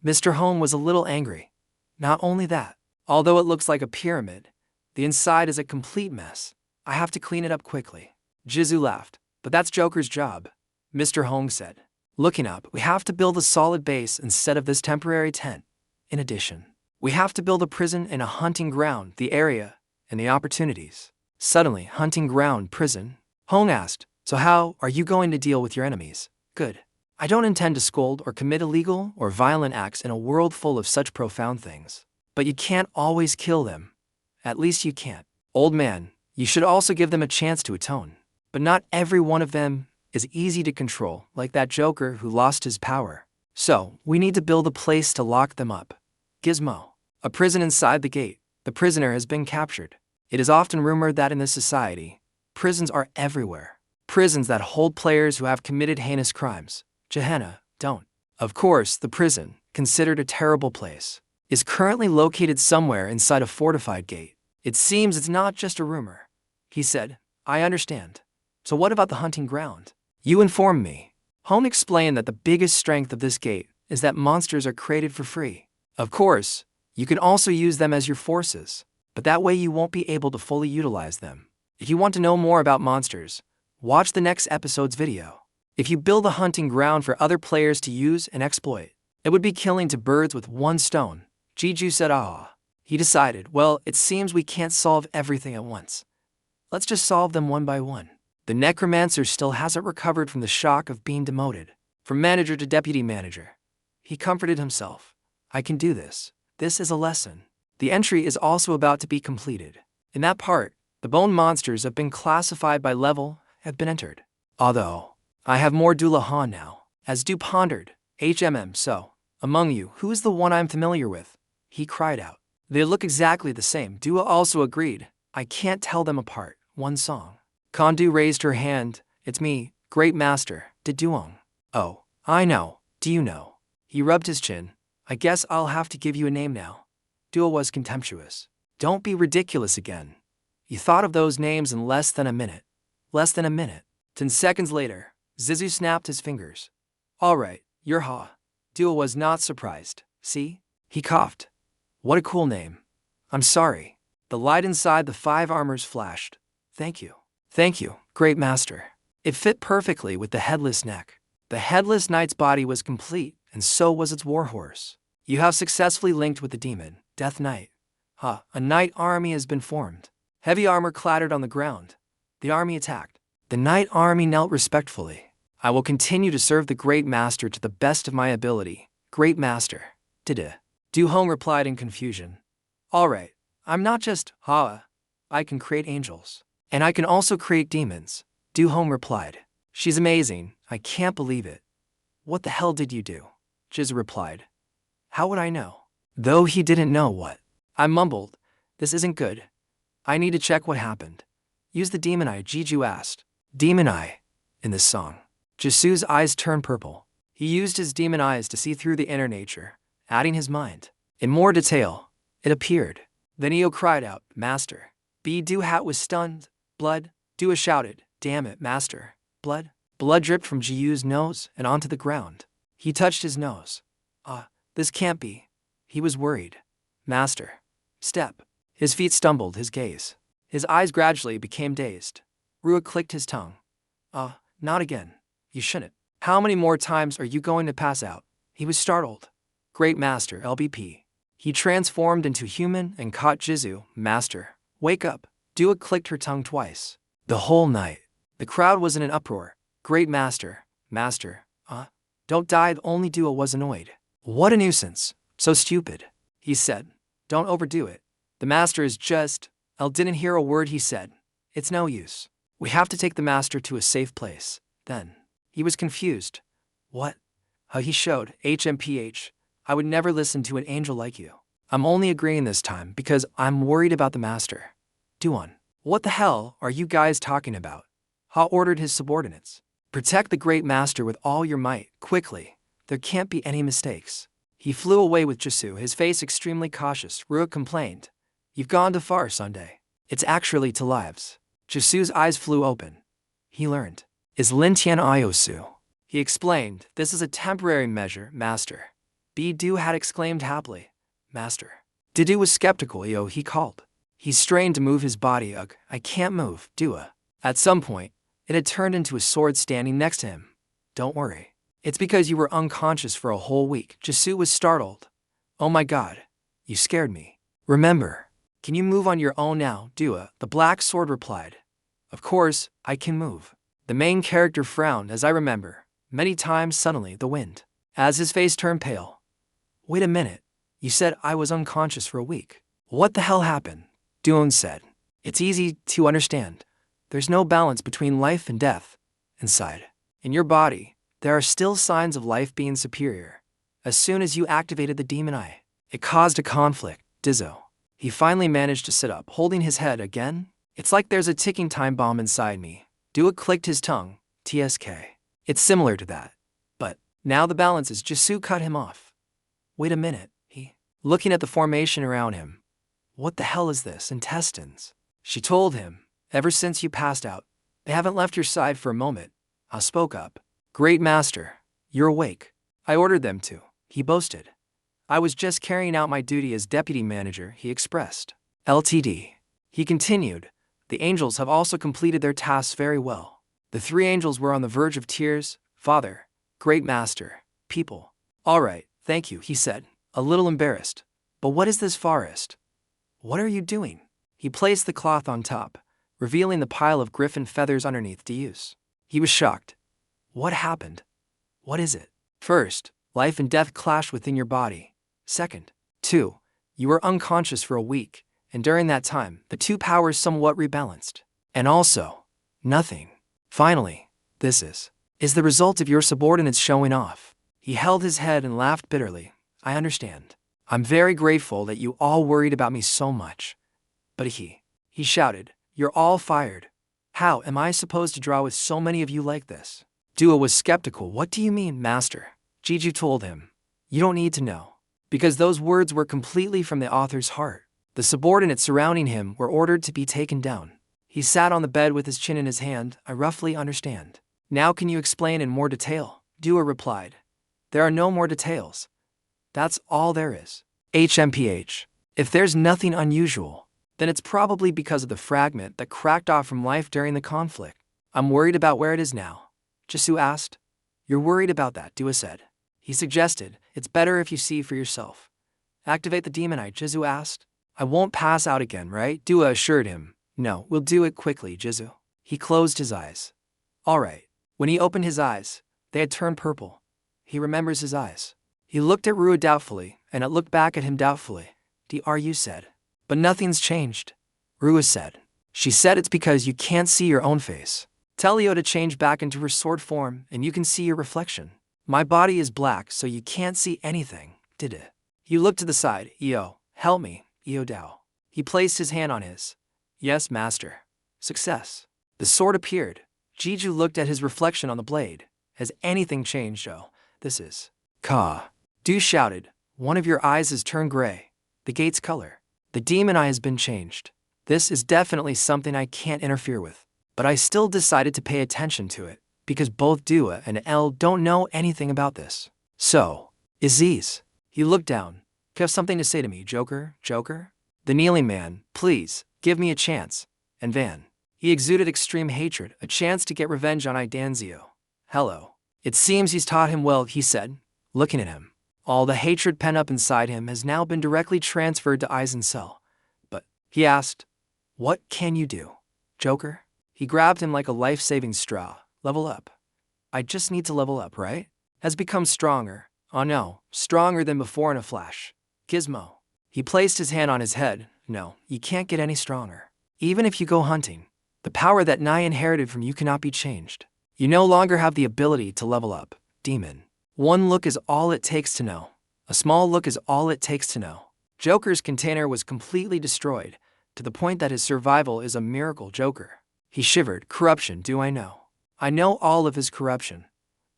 Mr. Hong was a little angry. Not only that, although it looks like a pyramid, the inside is a complete mess. I have to clean it up quickly. Jisoo laughed. But that's Joker's job, Mr. Hong said. Looking up, we have to build a solid base instead of this temporary tent. In addition, we have to build a prison and a hunting ground, the area, and the opportunities. Suddenly, hunting ground, prison? Hong asked, so how are you going to deal with your enemies? Good. I don't intend to scold or commit illegal or violent acts in a world full of such profound things. But you can't always kill them. At least you can't. Old man, you should also give them a chance to atone. But not every one of them is easy to control, like that Joker who lost his power. So, we need to build a place to lock them up. Gizmo. A prison inside the gate. The prisoner has been captured. It is often rumored that in this society, prisons are everywhere. Prisons that hold players who have committed heinous crimes. Gehenna, don't. Of course, the prison, considered a terrible place, is currently located somewhere inside a fortified gate. It seems it's not just a rumor. He said, I understand. So what about the hunting ground? You informed me. Hong explained that the biggest strength of this gate is that monsters are created for free. Of course, you can also use them as your forces, but that way you won't be able to fully utilize them. If you want to know more about monsters, watch the next episode's video. If you build a hunting ground for other players to use and exploit, it would be killing 2 birds with 1 stone. Jiju said He decided, well, it seems we can't solve everything at once. Let's just solve them one by one. The necromancer still hasn't recovered from the shock of being demoted from manager to deputy manager. He comforted himself. I can do this. This is a lesson. The entry is also about to be completed. In that part, the bone monsters have been classified by level, have been entered. Although, I have more Dulahan now. As Du pondered, so, among you, who is the one I'm familiar with? He cried out. They look exactly the same. Dua also agreed. I can't tell them apart. One song. Kondu raised her hand. It's me, Great Master, De Duong. Oh, I know. Do you know? He rubbed his chin. I guess I'll have to give you a name now. Dua was contemptuous. Don't be ridiculous again. You thought of those names in less than a minute. Less than a minute. 10 seconds later, Zizu snapped his fingers. All right, you're Ha. Dua was not surprised. See? He coughed. What a cool name. I'm sorry. The light inside the 5 armors flashed. Thank you. Thank you, Great Master. It fit perfectly with the headless neck. The headless knight's body was complete, and so was its warhorse. You have successfully linked with the demon, Death Knight. A knight army has been formed. Heavy armor clattered on the ground. The army attacked. The knight army knelt respectfully. I will continue to serve the Great Master to the best of my ability. Great Master. Dida. Du Hong replied in confusion. All right, I'm not just Ha. I can create angels. And I can also create demons. Du Hong replied. She's amazing. I can't believe it. What the hell did you do? Jiz replied. How would I know? Though he didn't know what. I mumbled. This isn't good. I need to check what happened. Use the demon eye, Jiju asked. Demon eye. In this song. Jisu's eyes turned purple. He used his demon eyes to see through the inner nature, adding his mind. In more detail, it appeared. Then Io cried out, Master. Du Hat was stunned. Blood, Dua shouted. Damn it, master. Blood? Blood dripped from Jiu's nose and onto the ground. He touched his nose. This can't be. He was worried. Master. Step. His feet stumbled, his gaze. His eyes gradually became dazed. Rua clicked his tongue. Not again. You shouldn't. How many more times are you going to pass out? He was startled. Great Master, LBP. He transformed into human and caught Jizu. Master. Wake up. Dua clicked her tongue twice. The whole night. The crowd was in an uproar. Great Master. Master. Don't die. Only Dua was annoyed. What a nuisance. So stupid. He said. Don't overdo it. The master is just... Elle didn't hear a word he said. It's no use. We have to take the master to a safe place. Then. He was confused. What? He showed. HMPH. I would never listen to an angel like you. I'm only agreeing this time because I'm worried about the master. Duan. What the hell are you guys talking about? Ha ordered his subordinates. Protect the great master with all your might, quickly. There can't be any mistakes. He flew away with Jisu, his face extremely cautious. Rua complained. You've gone too far, Sunday. It's actually to lives. Jisu's eyes flew open. He learned. Is Lintian Iosu. He explained, this is a temporary measure, master. Du had exclaimed happily. Master. Didu was skeptical, he called. He strained to move his body. Ugh, I can't move, Dua. At some point, it had turned into a sword standing next to him. Don't worry. It's because you were unconscious for a whole week. Jisu was startled. Oh my god. You scared me. Remember. Can you move on your own now, Dua? The black sword replied. Of course, I can move. The main character frowned as I remember. Many times suddenly the wind. As his face turned pale. Wait a minute. You said I was unconscious for a week. What the hell happened? Duan said. It's easy to understand. There's no balance between life and death. Inside. In your body, there are still signs of life being superior. As soon as you activated the demon eye, it caused a conflict. Dizzo. He finally managed to sit up, holding his head again. It's like there's a ticking time bomb inside me. Dua clicked his tongue. TSK. It's similar to that. But now the balance is. Jisu cut him off. Wait a minute, he. Looking at the formation around him. What the hell is this? Intestines. She told him. Ever since you passed out, they haven't left your side for a moment. I spoke up. Great Master. You're awake. I ordered them to. He boasted. I was just carrying out my duty as deputy manager, he expressed. LTD. He continued. The angels have also completed their tasks very well. The three angels were on the verge of tears. Father. Great Master. People. All right, thank you, he said, a little embarrassed. But what is this forest? What are you doing? He placed the cloth on top, revealing the pile of griffin feathers underneath to use. He was shocked. What happened? What is it? First, life and death clashed within your body. Second, 2. You were unconscious for a week, and during that time, the two powers somewhat rebalanced. And also, nothing. Finally, this is the result of your subordinates showing off. He held his head and laughed bitterly. I understand. I'm very grateful that you all worried about me so much. But he shouted, you're all fired. How am I supposed to draw with so many of you like this? Dua was skeptical. What do you mean, Master? Jiju told him. You don't need to know. Because those words were completely from the author's heart. The subordinates surrounding him were ordered to be taken down. He sat on the bed with his chin in his hand. I roughly understand. Now can you explain in more detail? Dua replied. There are no more details. That's all there is. HMPH. If there's nothing unusual, then it's probably because of the fragment that cracked off from life during the conflict. I'm worried about where it is now. Jisu asked. You're worried about that, Dua said. He suggested, it's better if you see for yourself. Activate the demon eye, Jizu asked. I won't pass out again, right? Dua assured him. No, we'll do it quickly, Jizu. He closed his eyes. All right. When he opened his eyes, they had turned purple. He remembers his eyes. He looked at Rua doubtfully, and it looked back at him doubtfully. DRU said. But nothing's changed. Rua said. She said it's because you can't see your own face. Tell Leo to change back into her sword form, and you can see your reflection. My body is black, so you can't see anything, did it? He looked to the side. Eo, help me, Eo Dao. He placed his hand on his. Yes, master. Success. The sword appeared. Jiju looked at his reflection on the blade. Has anything changed, Joe? This is. Ka. Du shouted. One of your eyes has turned gray. The gate's color. The demon eye has been changed. This is definitely something I can't interfere with. But I still decided to pay attention to it, because both Dua and L don't know anything about this. So, Aziz. He looked down. You have something to say to me, Joker? Joker? The kneeling man, please, give me a chance. And Van. He exuded extreme hatred, a chance to get revenge on Idanzio. Hello. It seems he's taught him well, he said, looking at him. All the hatred pent up inside him has now been directly transferred to Eisencell. But, he asked, what can you do, Joker? He grabbed him like a life-saving straw. Level up. I just need to level up, right? Has become stronger. Oh no, stronger than before in a flash. Gizmo. He placed his hand on his head. No, you can't get any stronger. Even if you go hunting, the power that Nai inherited from you cannot be changed. You no longer have the ability to level up, demon. One look is all it takes to know. A small look is all it takes to know. Joker's container was completely destroyed, to the point that his survival is a miracle. Joker. He shivered. Corruption, do I know? I know all of his corruption.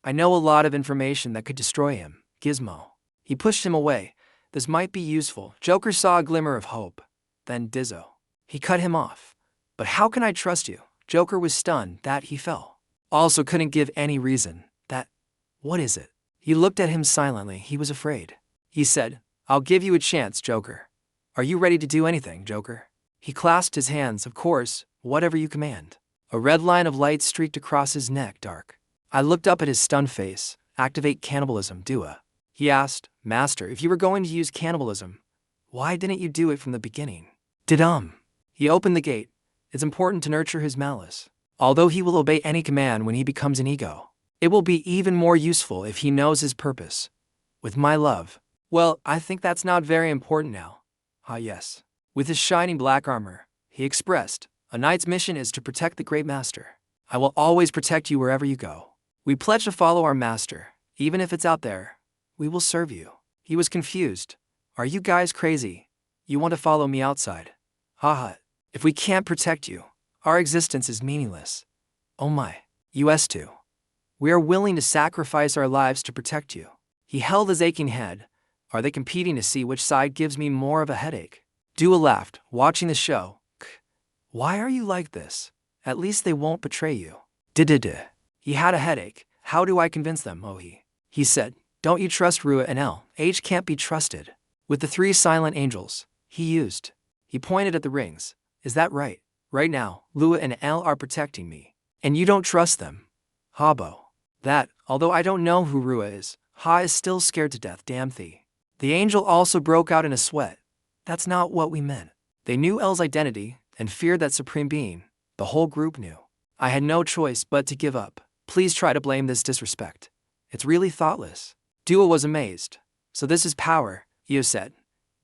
I know a lot of information that could destroy him. Gizmo. He pushed him away. This might be useful. Joker saw a glimmer of hope. Then Dizzo. He cut him off. But how can I trust you? Joker was stunned that he fell. Also couldn't give any reason. That. What is it? He looked at him silently. He was afraid. He said, I'll give you a chance, Joker. Are you ready to do anything, Joker? He clasped his hands. Of course, whatever you command. A red line of light streaked across his neck. Dark. I looked up at his stunned face. Activate cannibalism, Dua. He asked, Master, if you were going to use cannibalism, why didn't you do it from the beginning? He opened the gate. It's important to nurture his malice. Although he will obey any command when he becomes an ego, it will be even more useful if he knows his purpose. With my love. Well, I think that's not very important now. Ah yes. With his shining black armor, he expressed, a knight's mission is to protect the great master. I will always protect you wherever you go. We pledge to follow our master, even if it's out there. We will serve you. He was confused. Are you guys crazy? You want to follow me outside? Haha. If we can't protect you, our existence is meaningless. Oh my. Us too. We are willing to sacrifice our lives to protect you. He held his aching head. Are they competing to see which side gives me more of a headache? Dua laughed, watching the show. Why are you like this? At least they won't betray you. He had a headache. How do I convince them, He said, don't you trust Rua and L? H can't be trusted. With the 3 silent angels, he pointed at the rings. Is that right? Right now, Lua and L are protecting me. And you don't trust them. Habo. That, although I don't know who Rua is, Ha is still scared to death, damn thee. The angel also broke out in a sweat. That's not what we meant. They knew L's identity, and feared that supreme being. The whole group knew. I had no choice but to give up. Please try to blame this disrespect. It's really thoughtless. Dua was amazed. So this is power, Io said.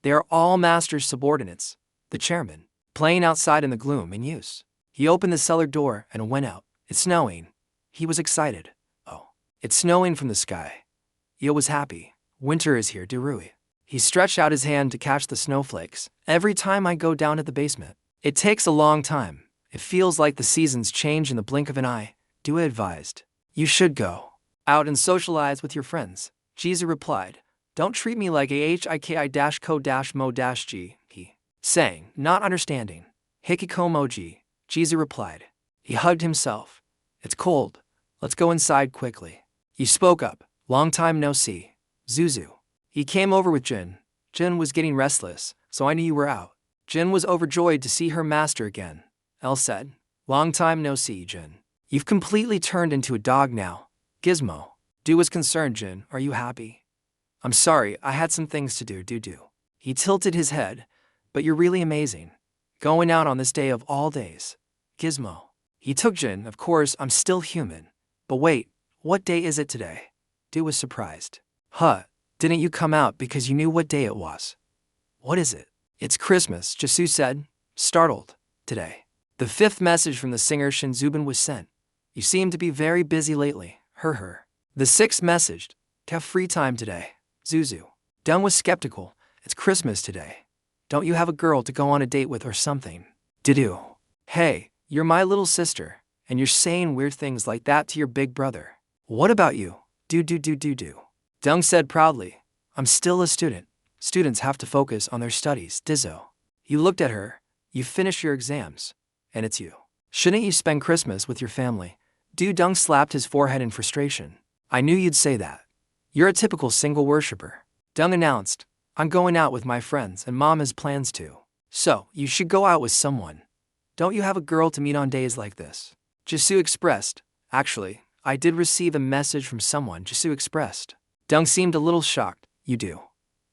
They are all master's subordinates. The chairman, playing outside in the gloom in use. He opened the cellar door and went out. It's snowing. He was excited. Oh, it's snowing from the sky. Io was happy. Winter is here, Durui. He stretched out his hand to catch the snowflakes. Every time I go down to the basement, it takes a long time. It feels like the seasons change in the blink of an eye. Dua advised. You should go out and socialize with your friends. Jizu replied. Don't treat me like a hiki-ko-mo-g, he sang, not understanding. Hikikomoji, Jizu replied. He hugged himself. It's cold. Let's go inside quickly. He spoke up. Long time no see. Zuzu. He came over with Jin. Jin was getting restless, so I knew you were out. Jin was overjoyed to see her master again. Elle said. Long time no see, Jin. You've completely turned into a dog now. Gizmo. Du was concerned, Jin. Are you happy? I'm sorry, I had some things to do, do. He tilted his head. But you're really amazing. Going out on this day of all days. Gizmo. He took Jin. Of course, I'm still human. But wait, what day is it today? Du was surprised. Huh, didn't you come out because you knew what day it was? What is it? It's Christmas, Jisu said, startled. Today. The 5th message from the singer Shinzubin was sent. You seem to be very busy lately, her. The 6th message, to have free time today, Zuzu. Dung was skeptical. It's Christmas today. Don't you have a girl to go on a date with or something? Didu. Hey, you're my little sister, and you're saying weird things like that to your big brother. What about you? Do. Dung said proudly. I'm still a student. Students have to focus on their studies, Dizzo. He looked at her. You finished your exams. And it's you. Shouldn't you spend Christmas with your family? Du Dung slapped his forehead in frustration. I knew you'd say that. You're a typical single worshiper. Dung announced, I'm going out with my friends and Mom has plans too. So, you should go out with someone. Don't you have a girl to meet on days like this? Jisoo expressed. Actually, I did receive a message from someone, Jisoo expressed. Dung seemed a little shocked. You do.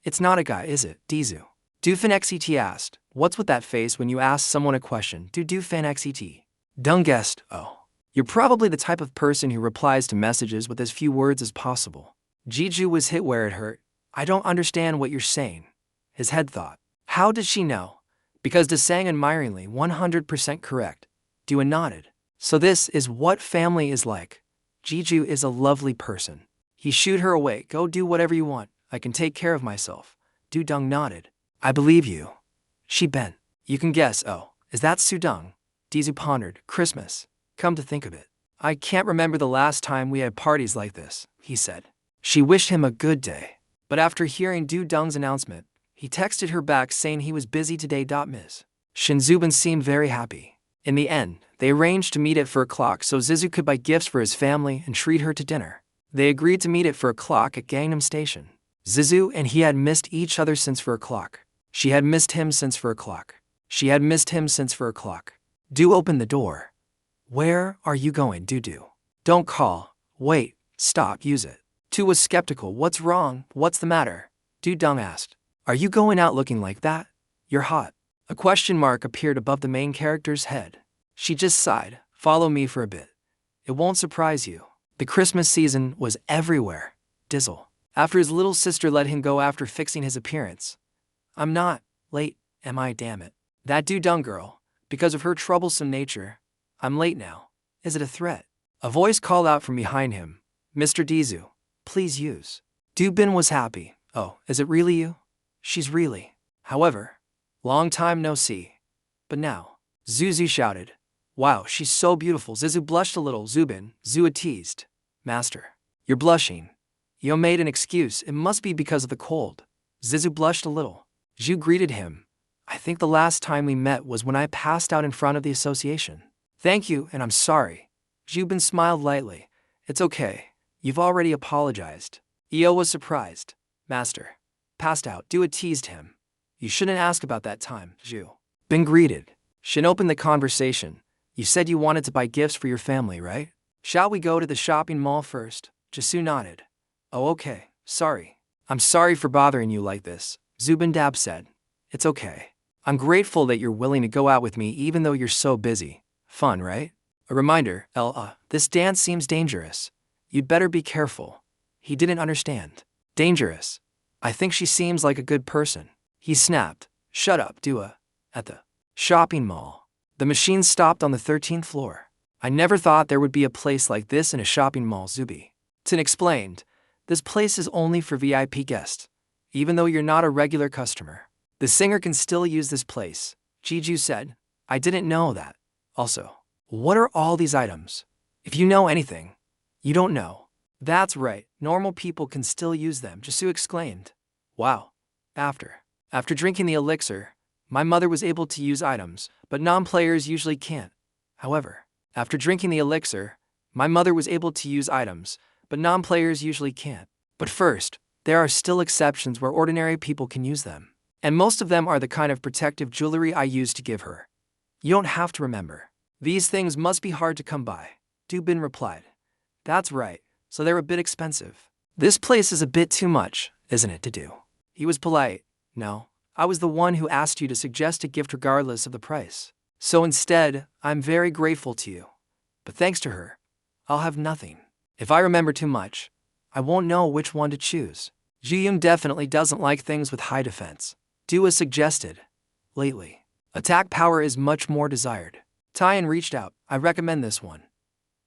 It's not a guy, is it, Dizu? Dufan XET asked. What's with that face when you ask someone a question? Dufan XET. Dung guessed. Oh. You're probably the type of person who replies to messages with as few words as possible. Jeju was hit where it hurt. I don't understand what you're saying. His head thought. How did she know? Because De sang admiringly, 100% correct. Dua nodded. So this is what family is like. Jeju is a lovely person. He shooed her away. Go do whatever you want. I can take care of myself. Du Dung nodded. I believe you. She bent. You can guess. Oh, is that Su Jang? Dizu pondered. Christmas. Come to think of it. I can't remember the last time we had parties like this, he said. She wished him a good day. But after hearing Du Dung's announcement, he texted her back saying he was busy today. Ms. Shin Zubin seemed very happy. In the end, they arranged to meet at 4 o'clock so Zizu could buy gifts for his family and treat her to dinner. They agreed to meet at 4 o'clock at Gangnam Station. Zizu and he had missed each other since 4 o'clock. She had missed him since 4 o'clock. She had missed him since 4 o'clock. Du opened the door. Where are you going, Du? Don't call. Wait, stop, use it. Tu was skeptical. What's wrong? What's the matter? Du Dung asked. Are you going out looking like that? You're hot. A question mark appeared above the main character's head. She just sighed. Follow me for a bit. It won't surprise you. The Christmas season was everywhere. Dizzle. After his little sister let him go after fixing his appearance. I'm not late, am I? Damn it. That Du Dung girl. Because of her troublesome nature. I'm late now. Is it a threat? A voice called out from behind him. Mr. Dizu, please use. Du Bin was happy. Oh, is it really you? She's really. However, long time no see. But now, Zuzu shouted. Wow, she's so beautiful. Zizu blushed a little. Zubin, Zua teased. Master, you're blushing. Yo made an excuse. It must be because of the cold. Zizu blushed a little. Zhu greeted him. I think the last time we met was when I passed out in front of the association. Thank you, and I'm sorry. Zubin smiled lightly. It's okay. You've already apologized. Io was surprised. Master. Passed out. Dua teased him. You shouldn't ask about that time, Zhu. Bin greeted. Shin opened the conversation. You said you wanted to buy gifts for your family, right? Shall we go to the shopping mall first? Jisu nodded. Oh, okay. Sorry. I'm sorry for bothering you like this, Zubin Dab said. It's okay. I'm grateful that you're willing to go out with me even though you're so busy. Fun, right? A reminder, this dance seems dangerous. You'd better be careful. He didn't understand. Dangerous. I think she seems like a good person. He snapped. Shut up, Dua. At the shopping mall. The machine stopped on the 13th floor. I never thought there would be a place like this in a shopping mall, Zubi. Tin explained. This place is only for VIP guests. Even though you're not a regular customer. The singer can still use this place, Jiju said. I didn't know that. Also, what are all these items? If you know anything, you don't know. That's right, normal people can still use them, Jisu exclaimed. Wow. After drinking the elixir, my mother was able to use items, but non-players usually can't. However, after drinking the elixir, my mother was able to use items, but non-players usually can't. But first, there are still exceptions where ordinary people can use them. And most of them are the kind of protective jewelry I used to give her. You don't have to remember. These things must be hard to come by, Du Bin replied. That's right, so they're a bit expensive. This place is a bit too much, isn't it, to do? He was polite. No, I was the one who asked you to suggest a gift regardless of the price. So instead, I'm very grateful to you. But thanks to her, I'll have nothing. If I remember too much, I won't know which one to choose. Ji Young definitely doesn't like things with high defense. Dua suggested. Lately, attack power is much more desired. Tyan reached out. I recommend this one.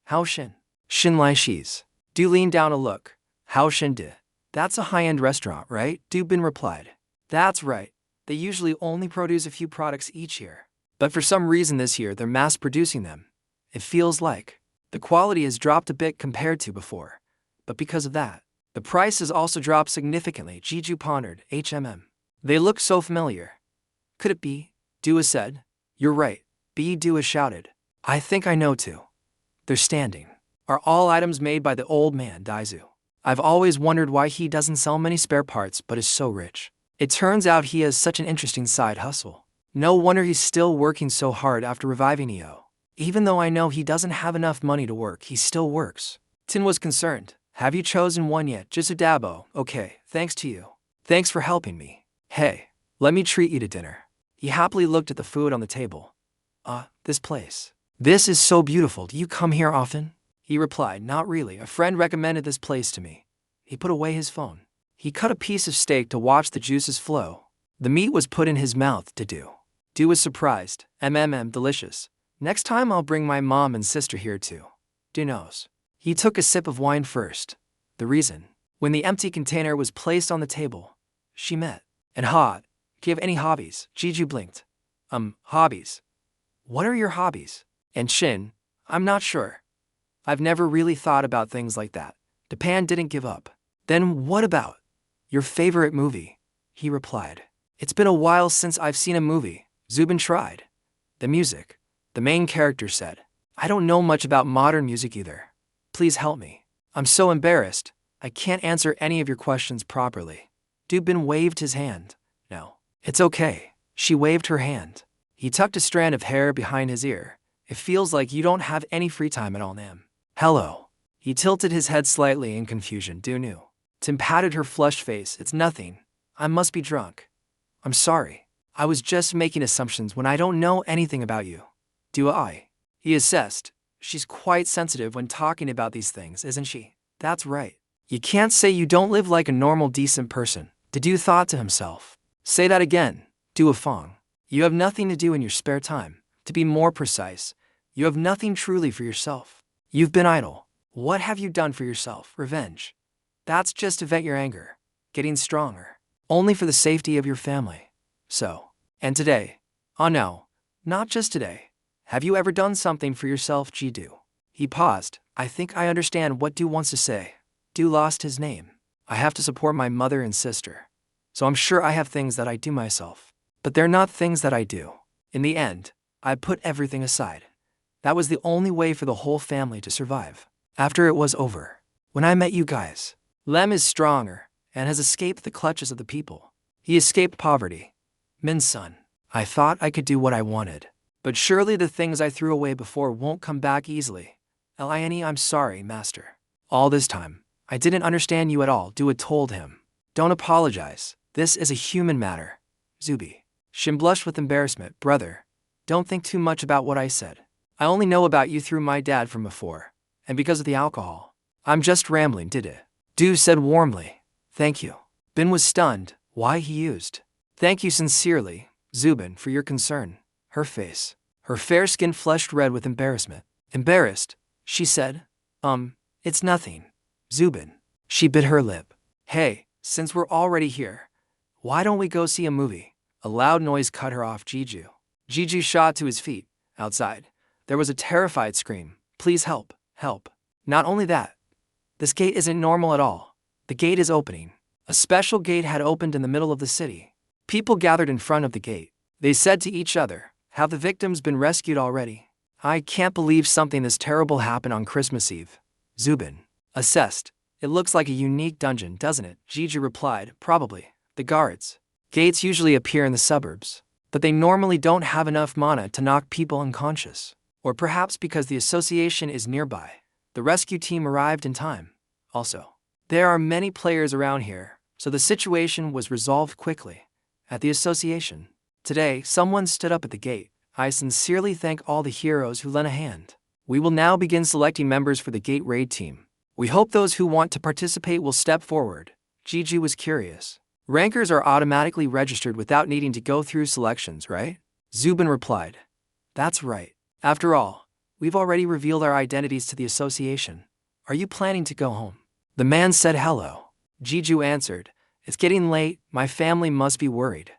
Hao Shin. Shin Lai Shi's. Du leaned down to look. Hao Shin De. That's a high-end restaurant, right? Du Bin replied. That's right. They usually only produce a few products each year. But for some reason this year they're mass-producing them. It feels like the quality has dropped a bit compared to before. But because of that, the price has also dropped significantly, Jiju pondered. HMM. They look so familiar. Could it be? Dua said. You're right, Be-do is shouted. I think I know too. They're standing. Are all items made by the old man, Daizu? I've always wondered why he doesn't sell many spare parts but is so rich. It turns out he has such an interesting side hustle. No wonder he's still working so hard after reviving EO. Even though I know he doesn't have enough money to work, he still works. Tin was concerned. Have you chosen one yet? Jisudabo. Okay, thanks to you. Thanks for helping me. Hey, let me treat you to dinner. He happily looked at the food on the table. This place. This is so beautiful. Do you come here often? He replied, not really. A friend recommended this place to me. He put away his phone. He cut a piece of steak to watch the juices flow. The meat was put in his mouth to do. Du was surprised. Delicious. Next time I'll bring my mom and sister here too. Du knows. He took a sip of wine first. The reason. When the empty container was placed on the table, she met. And hot. Do you have any hobbies? Jeju blinked. Hobbies. What are your hobbies? And Shin, I'm not sure. I've never really thought about things like that. Japan didn't give up. Then what about your favorite movie? He replied. It's been a while since I've seen a movie. Zubin tried. The music. The main character said. I don't know much about modern music either. Please help me. I'm so embarrassed. I can't answer any of your questions properly. Dubin waved his hand. No. It's okay. She waved her hand. He tucked a strand of hair behind his ear. It feels like you don't have any free time at all, Nam. Hello. He tilted his head slightly in confusion. Du knew. Tim patted her flushed face. It's nothing. I must be drunk. I'm sorry. I was just making assumptions when I don't know anything about you. Do I? He assessed. She's quite sensitive when talking about these things, isn't she? That's right. You can't say you don't live like a normal decent person. Du thought to himself. Say that again. Du Fong. You have nothing to do in your spare time. To be more precise, you have nothing truly for yourself. You've been idle. What have you done for yourself? Revenge. That's just to vent your anger. Getting stronger. Only for the safety of your family. So. And today. Oh no. Not just today. Have you ever done something for yourself, Ji-do? He paused. I think I understand what Du wants to say. Du lost his name. I have to support my mother and sister. So I'm sure I have things that I do myself. But they're not things that I do. In the end, I put everything aside. That was the only way for the whole family to survive. After it was over. When I met you guys. Lem is stronger and has escaped the clutches of the people. He escaped poverty. Min's son. I thought I could do what I wanted. But surely the things I threw away before won't come back easily. Line, I'm sorry, master. All this time, I didn't understand you at all. Du had told him. Don't apologize. This is a human matter. Zubi. Shin blushed with embarrassment. Brother, don't think too much about what I said. I only know about you through my dad from before, and because of the alcohol. I'm just rambling, did it? Du said warmly. Thank you. Bin was stunned. Why he used. Thank you sincerely, Zubin, for your concern. Her face. Her fair skin flushed red with embarrassment. Embarrassed, she said. It's nothing. Zubin. She bit her lip. Hey, since we're already here, why don't we go see a movie? A loud noise cut her off. Jeju. Jeju shot to his feet. Outside, there was a terrified scream. Please help, help. Not only that, this gate isn't normal at all. The gate is opening. A special gate had opened in the middle of the city. People gathered in front of the gate. They said to each other, have the victims been rescued already? I can't believe something this terrible happened on Christmas Eve. Zubin assessed. It looks like a unique dungeon, doesn't it? Jeju replied, probably. The guards. Gates usually appear in the suburbs, but they normally don't have enough mana to knock people unconscious. Or perhaps because the association is nearby. The rescue team arrived in time. Also, there are many players around here, so the situation was resolved quickly. At the association. Today, someone stood up at the gate. I sincerely thank all the heroes who lent a hand. We will now begin selecting members for the gate raid team. We hope those who want to participate will step forward. Jeju was curious. Rankers are automatically registered without needing to go through selections, right? Zubin replied. That's right. After all, we've already revealed our identities to the association. Are you planning to go home? The man said hello. Jeju answered. It's getting late. My family must be worried.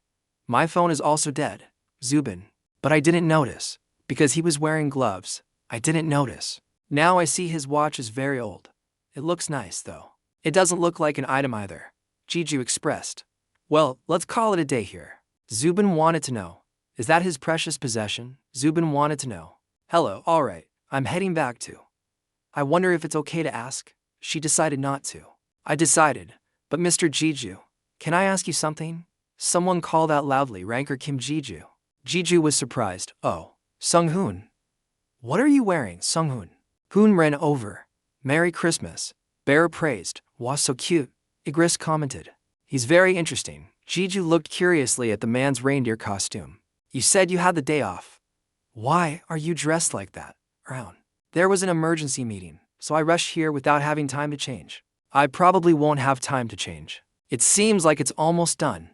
My phone is also dead. Zubin. But I didn't notice. Because he was wearing gloves. I didn't notice. Now I see his watch is very old. It looks nice, though. It doesn't look like an item either. Jeju expressed. Well, let's call it a day here. Zubin wanted to know. Is that his precious possession? Zubin wanted to know. Hello, alright, I'm heading back to. I wonder if it's okay to ask. She decided not to. I decided, but Mr. Jeju, can I ask you something? Someone called out loudly, Ranker Kim Jeju. Jeju was surprised. Oh, Sung-hoon. What are you wearing, Sung-hoon? Hoon ran over. Merry Christmas. Bearer praised. Was so cute. Igris commented. He's very interesting. Jeju looked curiously at the man's reindeer costume. You said you had the day off. Why are you dressed like that? Around. There was an emergency meeting, so I rushed here without having time to change. I probably won't have time to change. It seems like it's almost done,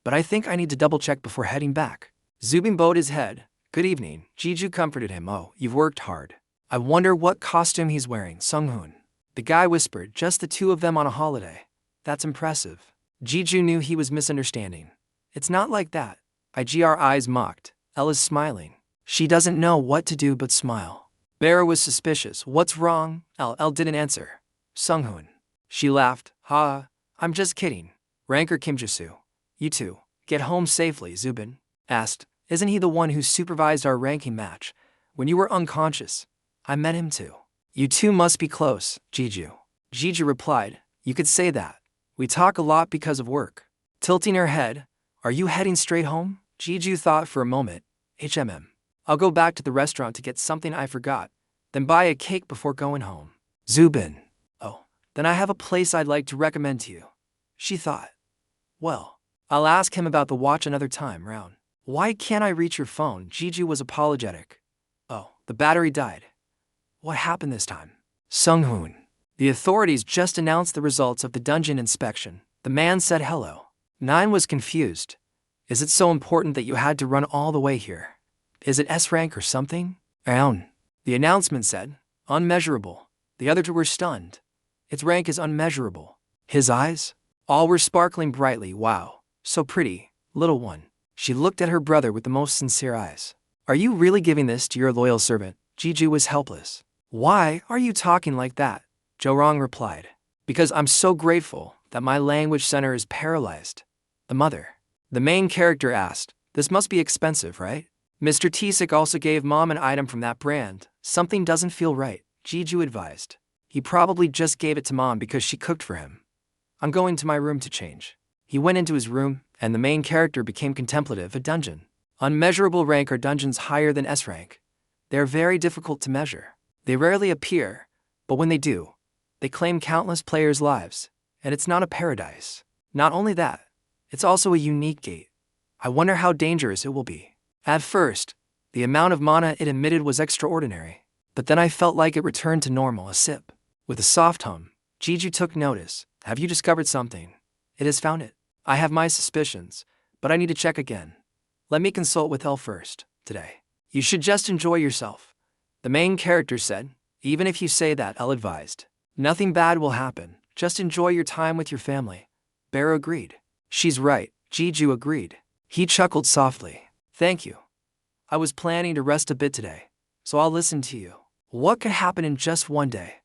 but I think I need to double check before heading back. Zubin bowed his head. Good evening. Jeju comforted him. Oh, you've worked hard. I wonder what costume he's wearing, Sung-hoon. The guy whispered, just the two of them on a holiday. That's impressive. Jeju knew he was misunderstanding. It's not like that. Igr eyes mocked. Elle is smiling. She doesn't know what to do but smile. Bearer was suspicious. What's wrong? Elle didn't answer. Sung-hoon. She laughed. Ha, I'm just kidding. Ranker Kim Jasu. You two, get home safely, Zubin asked. Isn't he the one who supervised our ranking match when you were unconscious? I met him too. You two must be close, Jeju. Jeju replied. You could say that. We talk a lot because of work. Tilting her head. Are you heading straight home? Jeju thought for a moment. I'll go back to the restaurant to get something I forgot, then buy a cake before going home. Zubin. Oh, then I have a place I'd like to recommend to you. She thought. Well, I'll ask him about the watch another time round. Why can't I reach your phone? Jeju was apologetic. Oh, the battery died. What happened this time? Sung-hoon. The authorities just announced the results of the dungeon inspection. The man said hello. Nine was confused. Is it so important that you had to run all the way here? Is it S rank or something? Aoun. The announcement said, unmeasurable. The other two were stunned. Its rank is unmeasurable. His eyes? All were sparkling brightly. Wow, so pretty, little one. She looked at her brother with the most sincere eyes. Are you really giving this to your loyal servant? Jeju was helpless. Why are you talking like that? Jo-rong replied. Because I'm so grateful that my language center is paralyzed. The mother. The main character asked, this must be expensive, right? Mr. Tisik also gave Mom an item from that brand. Something doesn't feel right, Jeju advised. He probably just gave it to Mom because she cooked for him. I'm going to my room to change. He went into his room, and the main character became contemplative. A dungeon. Unmeasurable rank are dungeons higher than S rank. They are very difficult to measure. They rarely appear, but when they do, they claim countless players' lives, and it's not a paradise. Not only that, it's also a unique gate. I wonder how dangerous it will be. At first, the amount of mana it emitted was extraordinary, but then I felt like it returned to normal. A sip. With a soft hum, Jeju took notice. Have you discovered something? It has found it. I have my suspicions, but I need to check again. Let me consult with Elle first, today. You should just enjoy yourself. The main character said. Even if you say that, Elle advised. Nothing bad will happen. Just enjoy your time with your family. Bear agreed. She's right, Jeju agreed. He chuckled softly. Thank you. I was planning to rest a bit today, so I'll listen to you. What could happen in just one day?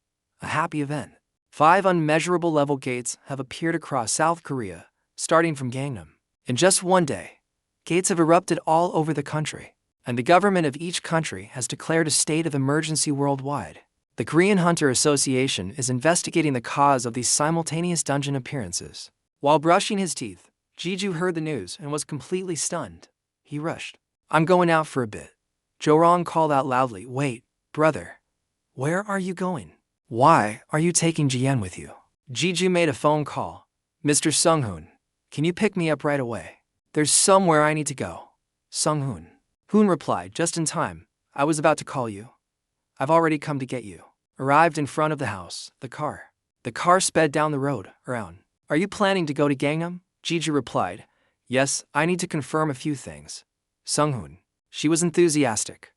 A happy event. 5 unmeasurable level gates have appeared across South Korea, starting from Gangnam. In just one day, gates have erupted all over the country, and the government of each country has declared a state of emergency worldwide. The Korean Hunter Association is investigating the cause of these simultaneous dungeon appearances. While brushing his teeth, Jeju heard the news and was completely stunned. He rushed. I'm going out for a bit. Jo-rong called out loudly. Wait, brother. Where are you going? Why are you taking Jian with you? Jeju made a phone call. Mr. Sung-hoon, can you pick me up right away? There's somewhere I need to go. Sung-hoon. Hoon replied, just in time. I was about to call you. I've already come to get you. Arrived in front of the house, the car. The car sped down the road, around. Are you planning to go to Gangnam? Jeju replied. Yes, I need to confirm a few things. Sung-hoon. She was enthusiastic.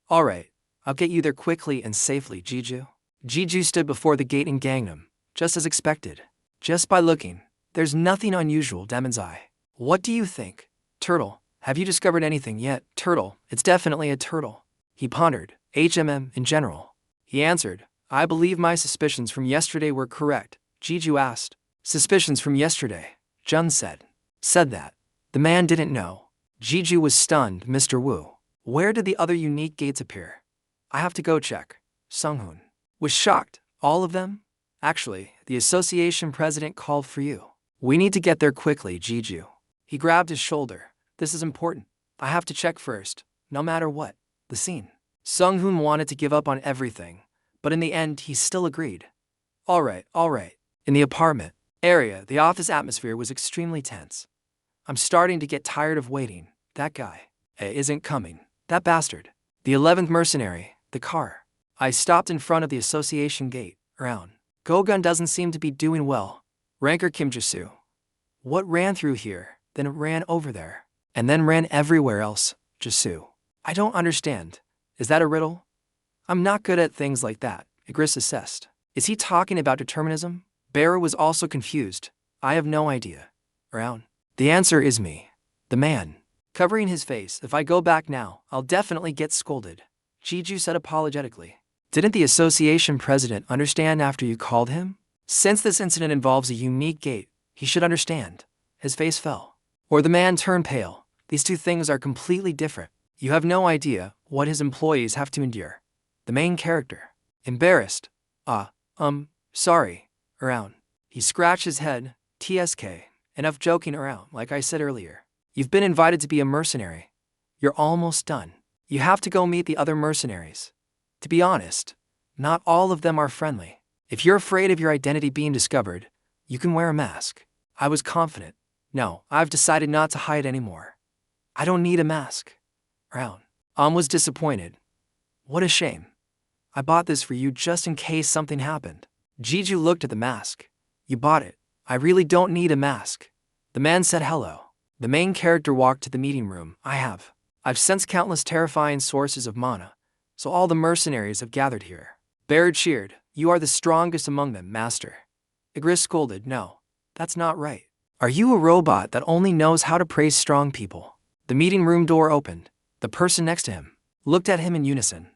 All right, I'll get you there quickly and safely, Jeju. Jeju stood before the gate in Gangnam, just as expected. Just by looking, there's nothing unusual. Demon's eye. What do you think? Turtle, have you discovered anything yet? Turtle, it's definitely a turtle. He pondered. In general. He answered, I believe my suspicions from yesterday were correct. Jeju asked. Suspicions from yesterday, Jun said. Said that. The man didn't know. Jiju was stunned. Mr. Wu, where did the other unique gates appear? I have to go check. Sunghoon was shocked. All of them? Actually, the association president called for you. We need to get there quickly, Jiju. He grabbed his shoulder. This is important. I have to check first, no matter what. The scene. Sunghoon wanted to give up on everything, but in the end he still agreed. All right. In the apartment area, the office atmosphere was extremely tense. I'm starting to get tired of waiting. That guy isn't coming. That bastard. The 11th mercenary, the car. I stopped in front of the association gate. Around. Gogun doesn't seem to be doing well. Ranker Kim Jisu. What ran through here, then it ran over there, and then ran everywhere else, Jisu. I don't understand. Is that a riddle? I'm not good at things like that, Igris assessed. Is he talking about determinism? Bearer was also confused. I have no idea. Around. The answer is me. The man. Covering his face, if I go back now, I'll definitely get scolded. Jiju said apologetically. Didn't the association president understand after you called him? Since this incident involves a unique gate, he should understand. His face fell. Or the man turned pale. These two things are completely different. You have no idea what his employees have to endure. The main character. Embarrassed. Sorry. Around. He scratched his head. TSK. Enough joking around, like I said earlier. You've been invited to be a mercenary. You're almost done. You have to go meet the other mercenaries. To be honest, not all of them are friendly. If you're afraid of your identity being discovered, you can wear a mask. I was confident. No, I've decided not to hide anymore. I don't need a mask. Around. Was disappointed. What a shame. I bought this for you just in case something happened. Jiju looked at the mask. You bought it. I really don't need a mask. The man said hello. The main character walked to the meeting room. I've sensed countless terrifying sources of mana, so all the mercenaries have gathered here. Bear cheered. You are the strongest among them, master. Igris scolded. No, that's not right. Are you a robot that only knows how to praise strong people? The meeting room door opened. The person next to him looked at him in unison.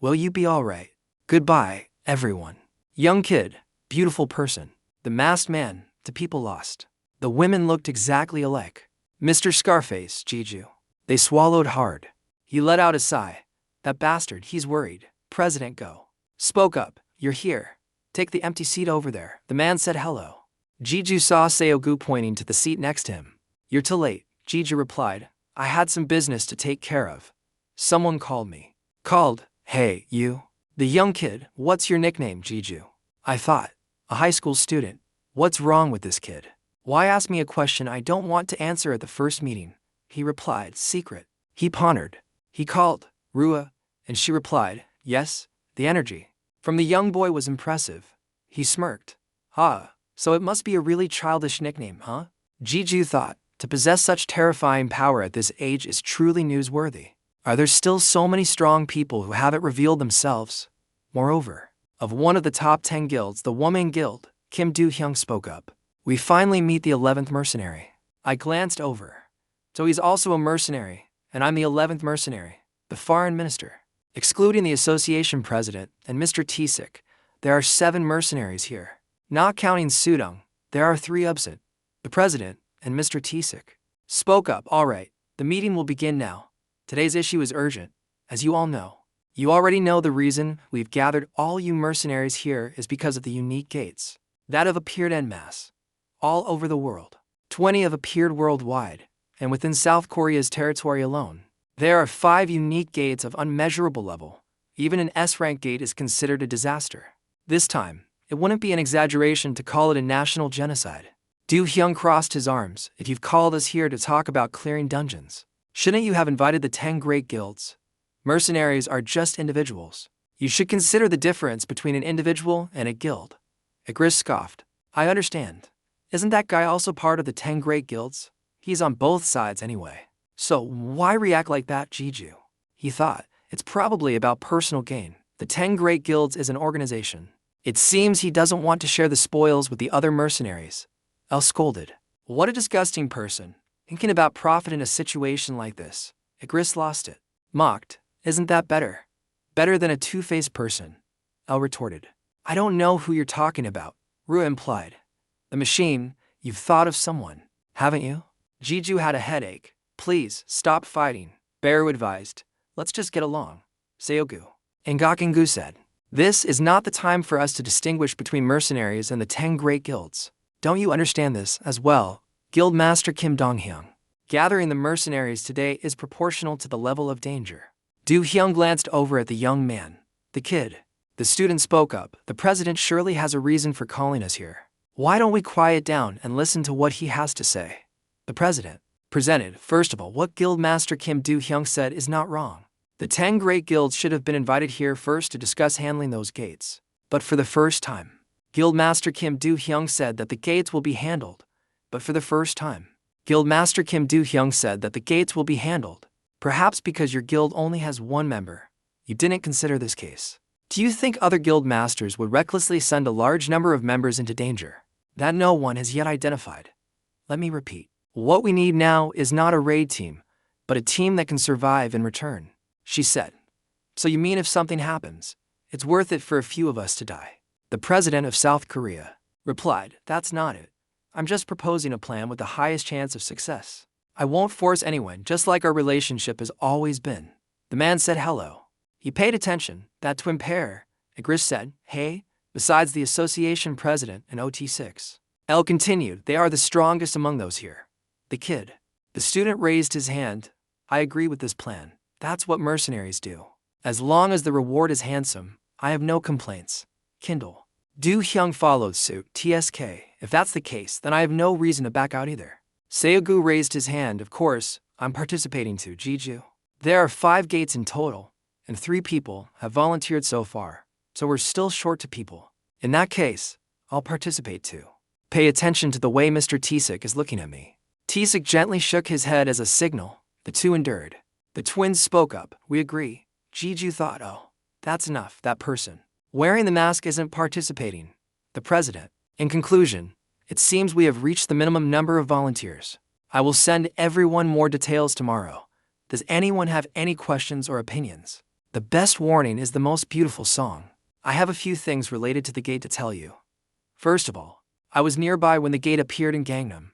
Will you be all right? Goodbye, everyone. Young kid, beautiful person. The masked man, to people lost. The women looked exactly alike. Mr. Scarface, Jiju. They swallowed hard. He let out a sigh. That bastard, he's worried. President Go spoke up. You're here. Take the empty seat over there. The man said hello. Jiju saw Seogu pointing to the seat next to him. You're too late, Jiju replied. I had some business to take care of. Someone called me. Called? Hey, you. The young kid, what's your nickname, Jiju? I thought. A high school student. What's wrong with this kid? Why ask me a question I don't want to answer at the first meeting? He replied, secret. He pondered. He called, Rua, and she replied, yes. The energy from the young boy was impressive. He smirked. So it must be a really childish nickname, huh? Jiju thought, to possess such terrifying power at this age is truly newsworthy. Are there still so many strong people who haven't revealed themselves? Moreover, of one of the top 10 guilds, the Woman Guild, Kim Do-hyung spoke up. We finally meet the 11th mercenary. I glanced over. So he's also a mercenary, and I'm the 11th mercenary, the foreign minister. Excluding the association president and Mr. Tisik, there are 7 mercenaries here. Not counting Su Jang, there are 3 absent. The president and Mr. Tisik spoke up. All right, the meeting will begin now. Today's issue is urgent, as you all know. You already know the reason we've gathered all you mercenaries here is because of the unique gates that have appeared en masse all over the world. 20 have appeared worldwide, and within South Korea's territory alone. There are 5 unique gates of unmeasurable level. Even an S-rank gate is considered a disaster. This time, it wouldn't be an exaggeration to call it a national genocide. Do-hyung crossed his arms. If you've called us here to talk about clearing dungeons, shouldn't you have invited the 10 great guilds? Mercenaries are just individuals. You should consider the difference between an individual and a guild. Igris scoffed. I understand. Isn't that guy also part of the 10 great guilds? He's on both sides anyway. So why react like that, Jiju? He thought, it's probably about personal gain. The 10 great guilds is an organization. It seems he doesn't want to share the spoils with the other mercenaries. El scolded. What a disgusting person. Thinking about profit in a situation like this. Igris lost it. Mocked. Isn't that better? Better than a two-faced person. El retorted. I don't know who you're talking about, Rua implied. The machine, you've thought of someone, haven't you? Jiju had a headache. Please, stop fighting, Beru advised. Let's just get along. Seogu. And Gakengu said, this is not the time for us to distinguish between mercenaries and the 10 great guilds. Don't you understand this as well, Guild Master Kim Dong-hyung? Gathering the mercenaries today is proportional to the level of danger. Do-hyung glanced over at the young man. The kid. The student spoke up. The president surely has a reason for calling us here. Why don't we quiet down and listen to what he has to say? The president presented. First of all, what Guild Master Kim Do-hyung said is not wrong. The 10 great guilds should have been invited here first to discuss handling those gates. But for the first time, Guild Master Kim Do-hyung said that the gates will be handled. But for the first time, Guild Master Kim Do-hyung said that the gates will be handled. Perhaps because your guild only has one member, you didn't consider this case. Do you think other guild masters would recklessly send a large number of members into danger that no one has yet identified? Let me repeat. What we need now is not a raid team, but a team that can survive and return, she said. So you mean if something happens, it's worth it for a few of us to die? The president of South Korea replied, that's not it. I'm just proposing a plan with the highest chance of success. I won't force anyone, just like our relationship has always been. The man said hello. He paid attention. That twin pair, Igris said, hey, besides the association president and OT6. L continued, they are the strongest among those here. The kid. The student raised his hand. I agree with this plan. That's what mercenaries do. As long as the reward is handsome, I have no complaints. Kindle. Do-hyung followed suit. TSK. If that's the case, then I have no reason to back out either. Seogu raised his hand. Of course, I'm participating too, Jeju. There are 5 gates in total, and 3 people have volunteered so far, so we're still short 2 people. In that case, I'll participate too. Pay attention to the way Mr. Tisik is looking at me. Tisik gently shook his head as a signal. The two endured. The twins spoke up. We agree. Jeju thought, oh, that's enough, that person wearing the mask isn't participating. The president. In conclusion, it seems we have reached the minimum number of volunteers. I will send everyone more details tomorrow. Does anyone have any questions or opinions? The best warning is the most beautiful song. I have a few things related to the gate to tell you. First of all, I was nearby when the gate appeared in Gangnam.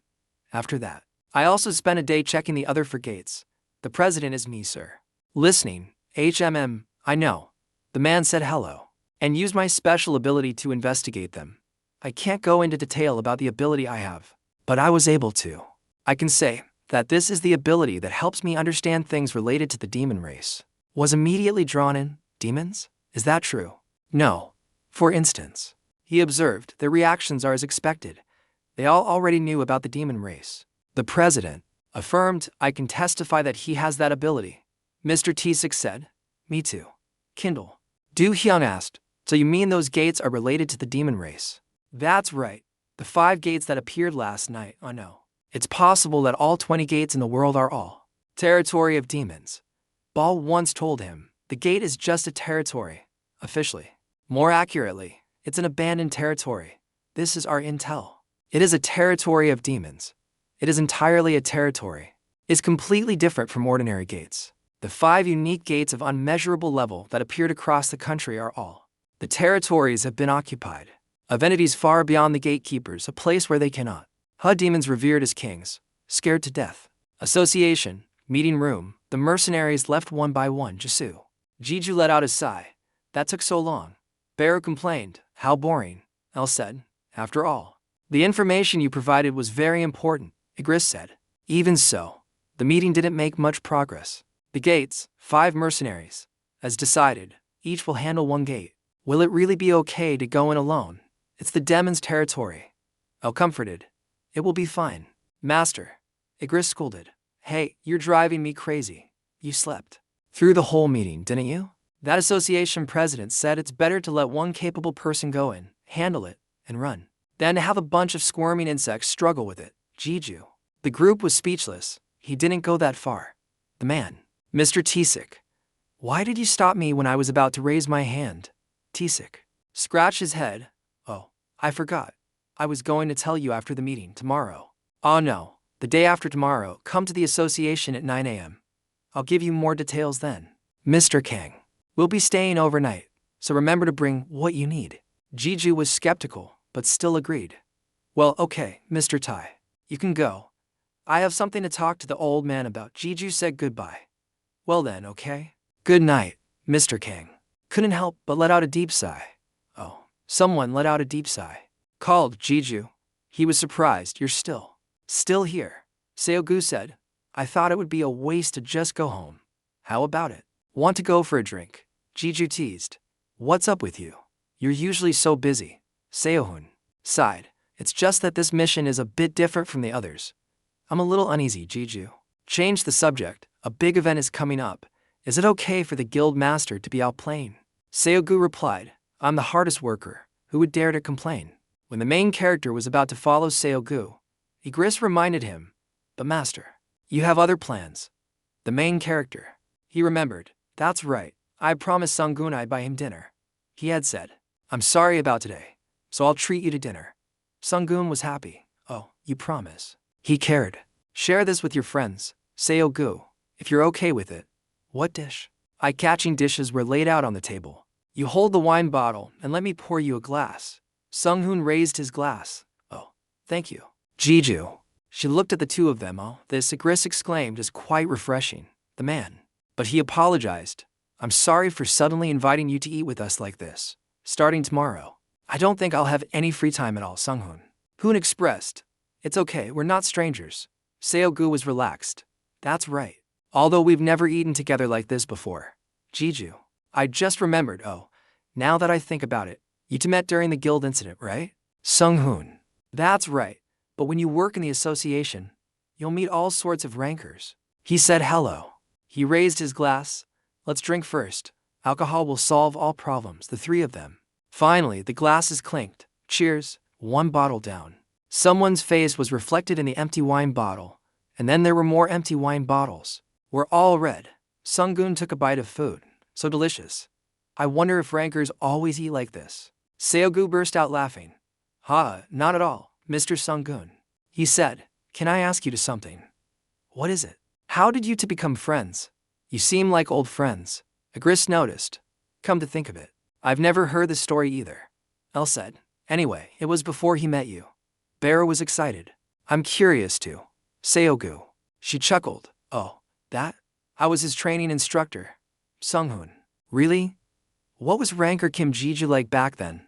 After that, I also spent a day checking the other 4 gates. The president is me, sir. Listening, I know. The man said hello. And used my special ability to investigate them. I can't go into detail about the ability I have, but I was able to. I can say that this is the ability that helps me understand things related to the demon race. Was immediately drawn in, demons? Is that true? No. For instance, he observed their reactions are as expected. They all already knew about the demon race. The president affirmed, I can testify that he has that ability. Mr. Tisik said, me too. Kindle. Do-hyung asked, so you mean those gates are related to the demon race? That's right. The 5 gates that appeared last night, I know. It's possible that all 20 gates in the world are all territory of demons. Ball once told him, the gate is just a territory, officially. More accurately, it's an abandoned territory. This is our intel. It is a territory of demons. It is entirely a territory. It's completely different from ordinary gates. The 5 unique gates of unmeasurable level that appeared across the country are all. The territories have been occupied. Of entities far beyond the gatekeepers, a place where they cannot. Demons revered as kings, scared to death. Association, meeting room, the mercenaries left one by one. Jeju let out a sigh. That took so long. Beru complained, how boring. El said, after all, the information you provided was very important, Igris said. Even so, the meeting didn't make much progress. The gates, 5 mercenaries. As decided, each will handle 1 gate. Will it really be okay to go in alone? It's the demon's territory. El comforted. It will be fine. Master. Igris scolded. Hey, you're driving me crazy. You slept through the whole meeting, didn't you? That association president said it's better to let 1 capable person go in, handle it, and run, than to have a bunch of squirming insects struggle with it. Jeju. The group was speechless. He didn't go that far. The man. Mr. Tisik. Why did you stop me when I was about to raise my hand? Tisik scratched his head. Oh, I forgot. I was going to tell you after the meeting tomorrow. Oh no, the day after tomorrow, come to the association at 9 a.m. I'll give you more details then. Mr. Kang. We'll be staying overnight, so remember to bring what you need. Jeju was skeptical, but still agreed. Well, okay, Mr. Tai. You can go. I have something to talk to the old man about. Jiju said goodbye. Well then, okay. Good night, Mr. King. Couldn't help but let out a deep sigh. Oh, someone let out a deep sigh. Called Jiju. He was surprised. You're still here. Seogu said. I thought it would be a waste to just go home. How about it? Want to go for a drink? Jiju teased. What's up with you? You're usually so busy. Seohun sighed. It's just that this mission is a bit different from the others. I'm a little uneasy. Jiju changed the subject. A big event is coming up. Is it okay for the guild master to be out playing? Seogu replied. I'm the hardest worker. Who would dare to complain? When the main character was about to follow Seogu, Igris reminded him. But master, you have other plans. The main character. He remembered. That's right. I promised Sunghoon I'd buy him dinner. He had said. I'm sorry about today, so I'll treat you to dinner. Sunghoon was happy. Oh, you promise. He cared. Share this with your friends, Seogu, if you're okay with it. What dish? Eye-catching dishes were laid out on the table. You hold the wine bottle and let me pour you a glass. Sunghoon raised his glass. Oh, thank you. Jiju. She looked at the two of them. Oh, this, Igris exclaimed, is quite refreshing. The man. But he apologized. I'm sorry for suddenly inviting you to eat with us like this. Starting tomorrow, I don't think I'll have any free time at all. Sunghoon. Hoon expressed. It's okay, we're not strangers. Seogu was relaxed. That's right. Although we've never eaten together like this before. Jiju. I just remembered. Oh, now that I think about it, you two met during the guild incident, right? Sunghoon. That's right. But when you work in the association, you'll meet all sorts of rankers. He said hello. He raised his glass. Let's drink first. Alcohol will solve all problems, the three of them. Finally, the glasses clinked. Cheers. One bottle down. Someone's face was reflected in the empty wine bottle, and then there were more empty wine bottles. We're all red. Sunghoon took a bite of food. So delicious. I wonder if rankers always eat like this. Seogu burst out laughing. Ha, not at all, Mr. Sunghoon. He said, can I ask you to something? What is it? How did you two become friends? You seem like old friends. Igris noticed. Come to think of it, I've never heard the story either. Elle said. Anyway, it was before he met you. Bear was excited. I'm curious too. Seogu. She chuckled. Oh, that? I was his training instructor. Sunghoon. Really? What was Ranker Kim Jiju like back then?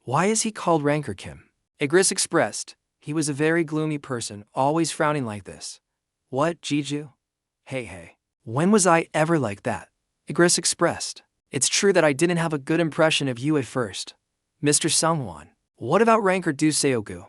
Why is he called Ranker Kim? Igris expressed. He was a very gloomy person, always frowning like this. What, Jiju? Hey. When was I ever like that? Igris expressed. It's true that I didn't have a good impression of you at first. Mr. Sungwon. What about Ranker Du Seogu?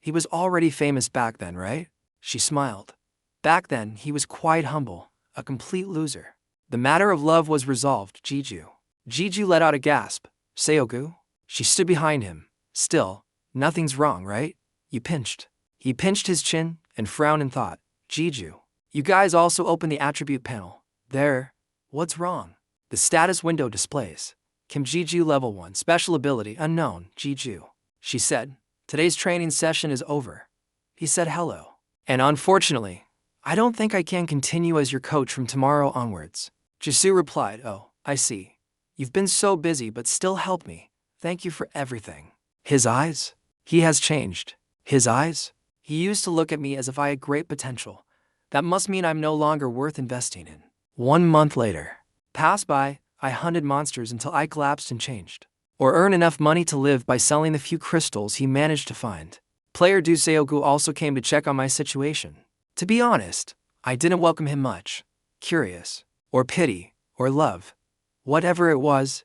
He was already famous back then, right? She smiled. Back then, he was quite humble, a complete loser. The matter of love was resolved, Jiju. Jiju let out a gasp. Seogu? She stood behind him. Still, nothing's wrong, right? You pinched. He pinched his chin and frowned in thought. Jiju. You guys also open the attribute panel. There. What's wrong? The status window displays. Kim Jiju level 1, special ability unknown, Jiju. She said, today's training session is over. He said hello. And unfortunately, I don't think I can continue as your coach from tomorrow onwards. Jisoo replied, oh, I see. You've been so busy but still helped me. Thank you for everything. His eyes? He has changed. His eyes? He used to look at me as if I had great potential. That must mean I'm no longer worth investing in. 1 month later. Passed by, I hunted monsters until I collapsed and changed. Or earn enough money to live by selling the few crystals he managed to find. Player Du Seogu also came to check on my situation. To be honest, I didn't welcome him much. Curious. Or pity. Or love. Whatever it was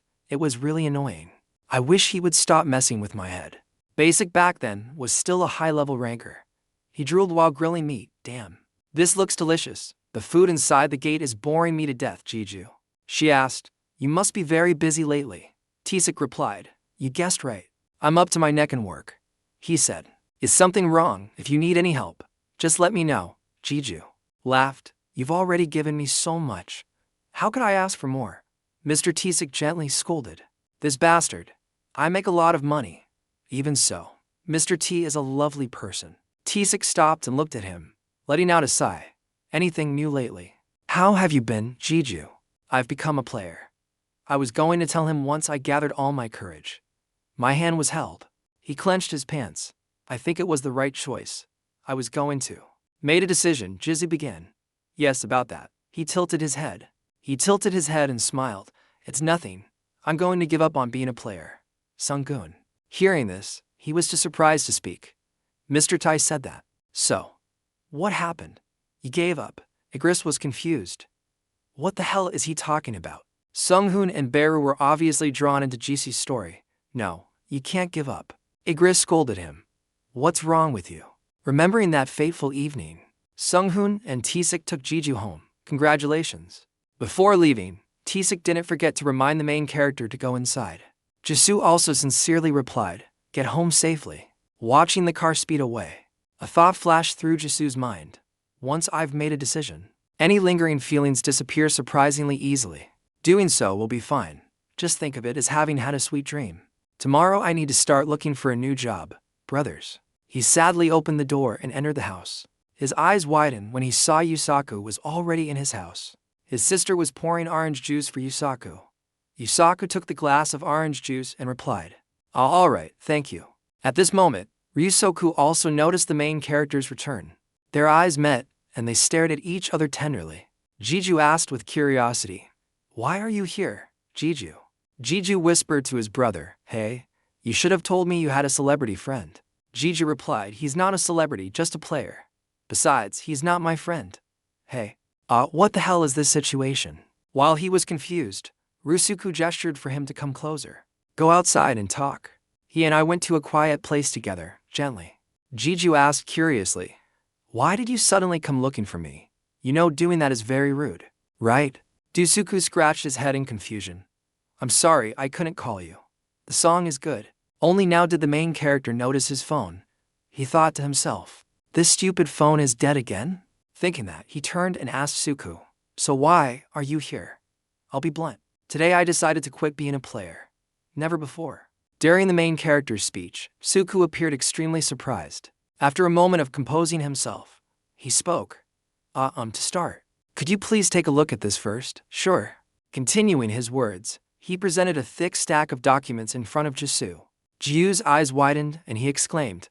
really annoying. I wish he would stop messing with my head. Basic back then was still a high-level ranker. He drooled while grilling meat. Damn. This looks delicious. The food inside the gate is boring me to death, Jiju. She asked, you must be very busy lately. Tisik replied, you guessed right. I'm up to my neck in work. He said, is something wrong? If you need any help, just let me know. Jiju laughed. You've already given me so much. How could I ask for more? Mr. Tisik gently scolded. This bastard. I make a lot of money. Even so, Mr. T is a lovely person. Tisik stopped and looked at him, letting out a sigh. Anything new lately? How have you been, Jiju? I've become a player. I was going to tell him once I gathered all my courage. My hand was held. He clenched his pants. I think it was the right choice. I was going to. Made a decision, Jizu began. Yes, about that. He tilted his head. And smiled. It's nothing. I'm going to give up on being a player. Sung-gun. Hearing this, he was too surprised to speak. Mr. Tai said that. So, what happened? You gave up. Igris was confused. What the hell is he talking about? Sung-hoon and Beru were obviously drawn into Jisu's story. No, you can't give up. Igris scolded him. What's wrong with you? Remembering that fateful evening, Sung-hoon and Taesik took Jeju home. Congratulations. Before leaving, Taesik didn't forget to remind the main character to go inside. Jisu also sincerely replied, get home safely. Watching the car speed away, a thought flashed through Jisu's mind. Once I've made a decision, any lingering feelings disappear surprisingly easily. Doing so will be fine. Just think of it as having had a sweet dream. Tomorrow I need to start looking for a new job. Brothers. He sadly opened the door and entered the house. His eyes widened when he saw Yusaku was already in his house. His sister was pouring orange juice for Yusaku. Yusaku took the glass of orange juice and replied, all right, thank you. At this moment, Ryusoku also noticed the main character's return. Their eyes met, and they stared at each other tenderly. Jeju asked with curiosity, why are you here, Jeju? Jeju whispered to his brother, hey, you should have told me you had a celebrity friend. Jeju replied, he's not a celebrity, just a player. Besides, he's not my friend. Hey, what the hell is this situation? While he was confused, Rusuku gestured for him to come closer. Go outside and talk. He and I went to a quiet place together, gently. Jeju asked curiously, why did you suddenly come looking for me? You know doing that is very rude, right? Dusuku scratched his head in confusion. I'm sorry, I couldn't call you. The song is good. Only now did the main character notice his phone. He thought to himself, this stupid phone is dead again? Thinking that, he turned and asked Suku, so why are you here? I'll be blunt. Today I decided to quit being a player. Never before. During the main character's speech, Suku appeared extremely surprised. After a moment of composing himself, he spoke. To start. Could you please take a look at this first? Sure. Continuing his words, he presented a thick stack of documents in front of Jisu. Jiu's eyes widened and he exclaimed,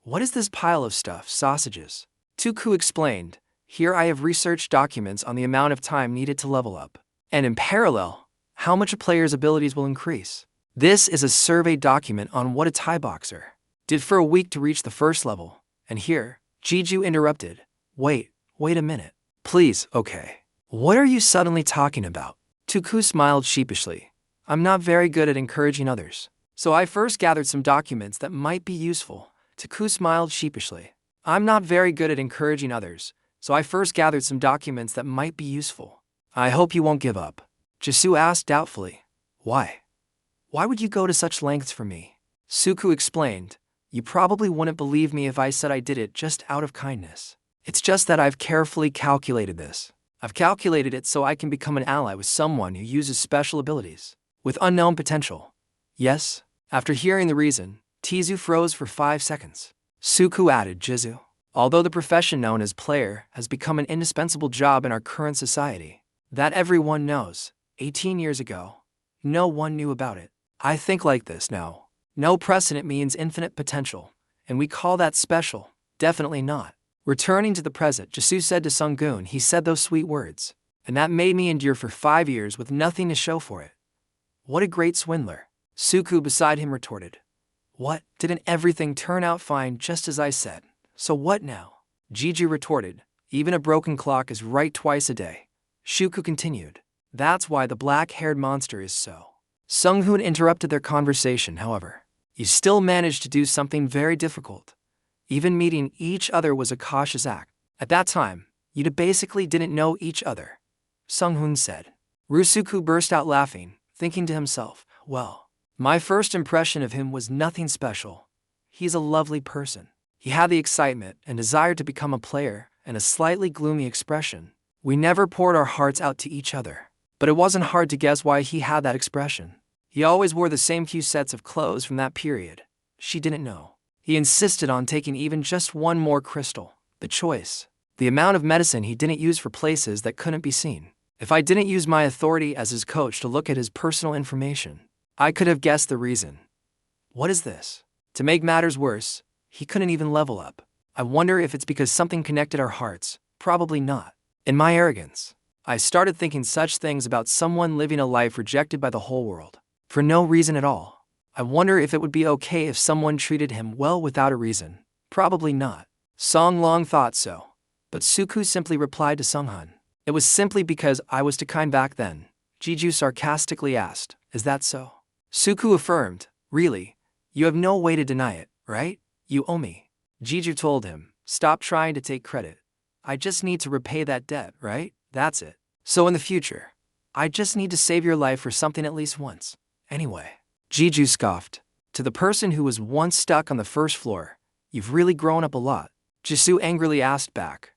what is this pile of stuff, sausages? Tuku explained, here I have researched documents on the amount of time needed to level up. And in parallel, how much a player's abilities will increase. This is a survey document on what a Thai boxer did for a week to reach the first level. And here, Jeju interrupted. Wait a minute. Please, okay. What are you suddenly talking about? Tuku smiled sheepishly. I'm not very good at encouraging others. So I first gathered some documents that might be useful. Tuku smiled sheepishly. I'm not very good at encouraging others, so I first gathered some documents that might be useful. I hope you won't give up. Jisu asked doubtfully. Why? Why would you go to such lengths for me? Suku explained. You probably wouldn't believe me if I said I did it just out of kindness. It's just that I've carefully calculated this. I've calculated it so I can become an ally with someone who uses special abilities, with unknown potential. Yes? After hearing the reason, Tizu froze for 5 seconds. Suku added, Jizu. Although the profession known as player has become an indispensable job in our current society, that everyone knows, 18 years ago, no one knew about it. I think like this now. No precedent means infinite potential, and we call that special. Definitely not. Returning to the present, Jisu said to Sung-gun, he said those sweet words, and that made me endure for 5 years with nothing to show for it. What a great swindler. Suku beside him retorted. What? Didn't everything turn out fine just as I said? So what now? Jeju retorted. Even a broken clock is right twice a day. Shuku continued. That's why the black-haired monster is so. Sung-hoon interrupted their conversation, however. You still managed to do something very difficult. Even meeting each other was a cautious act. At that time, you basically didn't know each other. Sung-hoon said. Rusuku burst out laughing, thinking to himself, well, my first impression of him was nothing special. He's a lovely person. He had the excitement and desire to become a player and a slightly gloomy expression. We never poured our hearts out to each other. But it wasn't hard to guess why he had that expression. He always wore the same few sets of clothes from that period. She didn't know. He insisted on taking even just one more crystal. The choice. The amount of medicine he didn't use for places that couldn't be seen. If I didn't use my authority as his coach to look at his personal information, I could have guessed the reason. What is this? To make matters worse, he couldn't even level up. I wonder if it's because something connected our hearts. Probably not. In my arrogance, I started thinking such things about someone living a life rejected by the whole world. For no reason at all. I wonder if it would be okay if someone treated him well without a reason. Probably not. Song Long thought so. But Suku simply replied to Sunghan. It was simply because I was too kind back then. Jeju sarcastically asked, is that so? Suku affirmed, really? You have no way to deny it, right? You owe me. Jeju told him, stop trying to take credit. I just need to repay that debt, right? That's it. So in the future, I just need to save your life for something at least once. Anyway, Jeju scoffed. To the person who was once stuck on the first floor, you've really grown up a lot. Jisoo angrily asked back.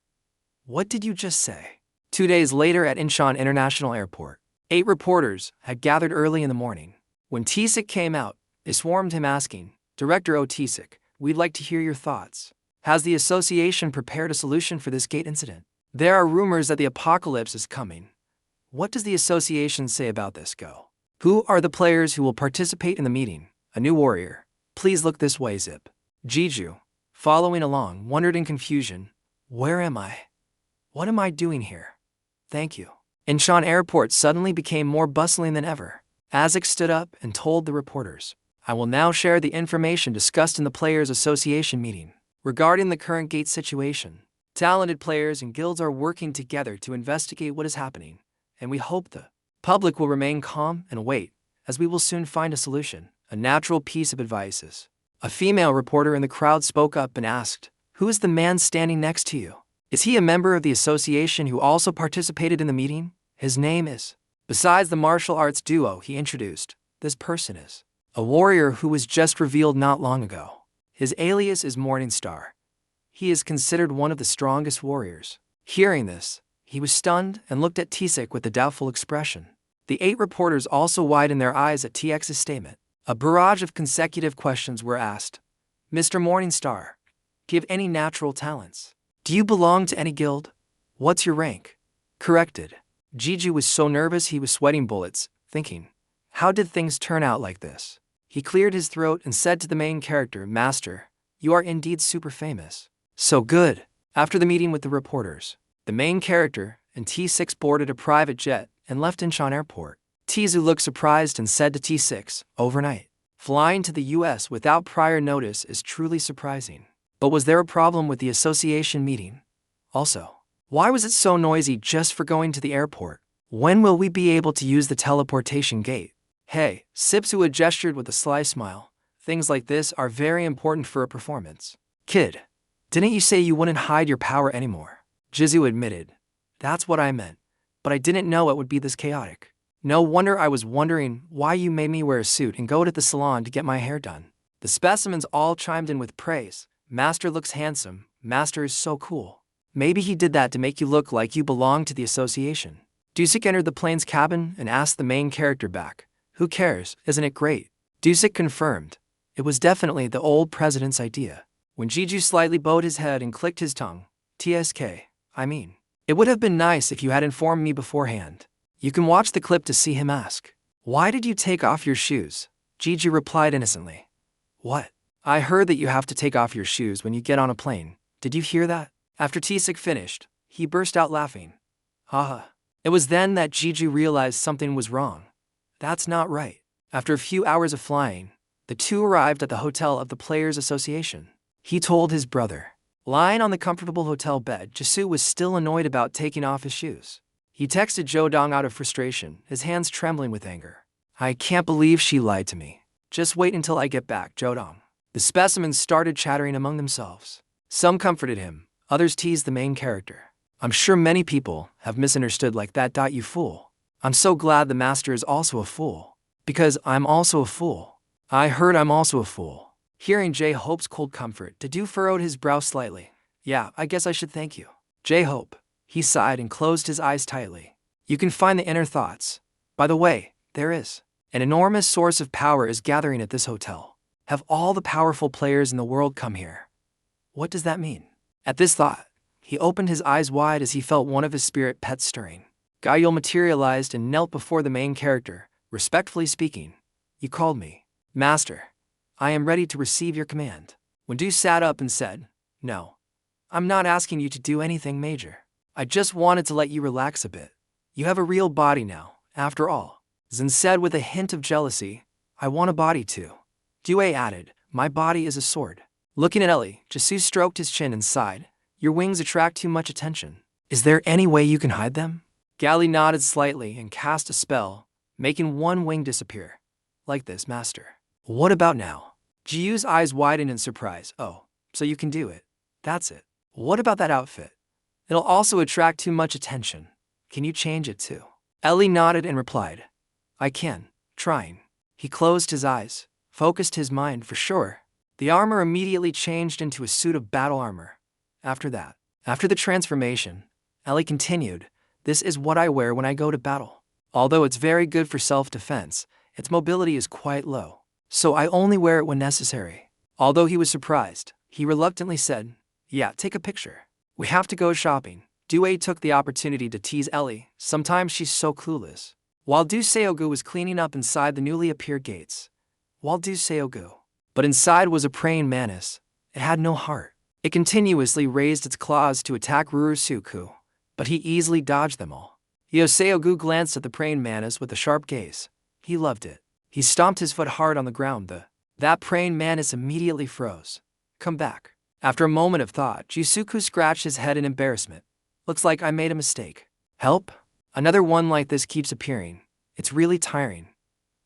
What did you just say? 2 days later at Incheon International Airport, 8 reporters had gathered early in the morning. When Taesik came out, they swarmed him asking, Director Taesik, we'd like to hear your thoughts. Has the association prepared a solution for this gate incident? There are rumors that the apocalypse is coming. What does the association say about this? Go. Who are the players who will participate in the meeting? A new warrior. Please look this way, Zip. Jeju, following along, wondered in confusion. Where am I? What am I doing here? Thank you. Incheon Airport suddenly became more bustling than ever. Azek stood up and told the reporters, I will now share the information discussed in the Players Association meeting. Regarding the current gate situation, talented players and guilds are working together to investigate what is happening, and we hope the public will remain calm and wait, as we will soon find a solution. A natural piece of advice is. A female reporter in the crowd spoke up and asked, who is the man standing next to you? Is he a member of the association who also participated in the meeting? His name is. Besides the martial arts duo he introduced, this person is a warrior who was just revealed not long ago. His alias is Morningstar. He is considered one of the strongest warriors. Hearing this, he was stunned and looked at Taesik with a doubtful expression. The 8 reporters also widened their eyes at TX's statement. A barrage of consecutive questions were asked. Mr. Morningstar, do you have any natural talents? Do you belong to any guild? What's your rank? Corrected. Jeju was so nervous he was sweating bullets, thinking, how did things turn out like this? He cleared his throat and said to the main character, Master, you are indeed super famous. So good. After the meeting with the reporters, the main character and T6 boarded a private jet and left Incheon Airport. Tizu looked surprised and said to T6, overnight. Flying to the US without prior notice is truly surprising. But was there a problem with the association meeting? Also, why was it so noisy just for going to the airport? When will we be able to use the teleportation gate? Hey, Sipsua gestured with a sly smile. Things like this are very important for a performance. Kid, didn't you say you wouldn't hide your power anymore? Jizu admitted. That's what I meant, but I didn't know it would be this chaotic. No wonder I was wondering why you made me wear a suit and go to the salon to get my hair done. The specimens all chimed in with praise. Master looks handsome. Master is so cool. Maybe he did that to make you look like you belong to the association. Dusik entered the plane's cabin and asked the main character back. Who cares, isn't it great? Dusik confirmed. It was definitely the old president's idea. When Jeju slightly bowed his head and clicked his tongue, TSK, I mean, it would have been nice if you had informed me beforehand. You can watch the clip to see him ask, why did you take off your shoes? Jeju replied innocently. What? I heard that you have to take off your shoes when you get on a plane. Did you hear that? After Tsik finished, he burst out laughing. Haha. It was then that Jeju realized something was wrong. That's not right. After a few hours of flying, the two arrived at the hotel of the Players Association. He told his brother. Lying on the comfortable hotel bed, Jisoo was still annoyed about taking off his shoes. He texted Jodong out of frustration, his hands trembling with anger. I can't believe she lied to me. Just wait until I get back, Jodong. The specimens started chattering among themselves. Some comforted him, others teased the main character. I'm sure many people have misunderstood like that. You fool. I'm so glad the master is also a fool. Because I'm also a fool. I heard I'm also a fool. Hearing J-Hope's cold comfort, Dedu furrowed his brow slightly. Yeah, I guess I should thank you. J-Hope. He sighed and closed his eyes tightly. You can find the inner thoughts. By the way, there is. An enormous source of power is gathering at this hotel. Have all the powerful players in the world come here. What does that mean? At this thought, he opened his eyes wide as he felt one of his spirit pets stirring. Gaiyul materialized and knelt before the main character, respectfully speaking. You called me. Master. I am ready to receive your command. Wendu sat up and said, No. I'm not asking you to do anything major. I just wanted to let you relax a bit. You have a real body now, after all. Zin said with a hint of jealousy. I want a body too. Due added, my body is a sword. Looking at Ellie, Jisoo stroked his chin and sighed. Your wings attract too much attention. Is there any way you can hide them? Gali nodded slightly and cast a spell, making one wing disappear. Like this, master. What about now? Jiyu's eyes widened in surprise. Oh, so you can do it. That's it. What about that outfit? It'll also attract too much attention. Can you change it too? Ellie nodded and replied. I can, trying. He closed his eyes, focused his mind for sure. The armor immediately changed into a suit of battle armor. After the transformation, Ellie continued, this is what I wear when I go to battle. Although it's very good for self-defense, its mobility is quite low. So I only wear it when necessary. Although he was surprised, he reluctantly said, yeah, take a picture. We have to go shopping. Due took the opportunity to tease Ellie. Sometimes she's so clueless. While Du Seogu was cleaning up inside the newly appeared gates. But inside was a praying mantis. It had no heart. It continuously raised its claws to attack Rurusuku, but he easily dodged them all. Seogu glanced at the praying mantis with a sharp gaze. He loved it. He stomped his foot hard on the ground. That praying mantis immediately froze. Come back. After a moment of thought, Jisuku scratched his head in embarrassment. Looks like I made a mistake. Help? Another one like this keeps appearing. It's really tiring.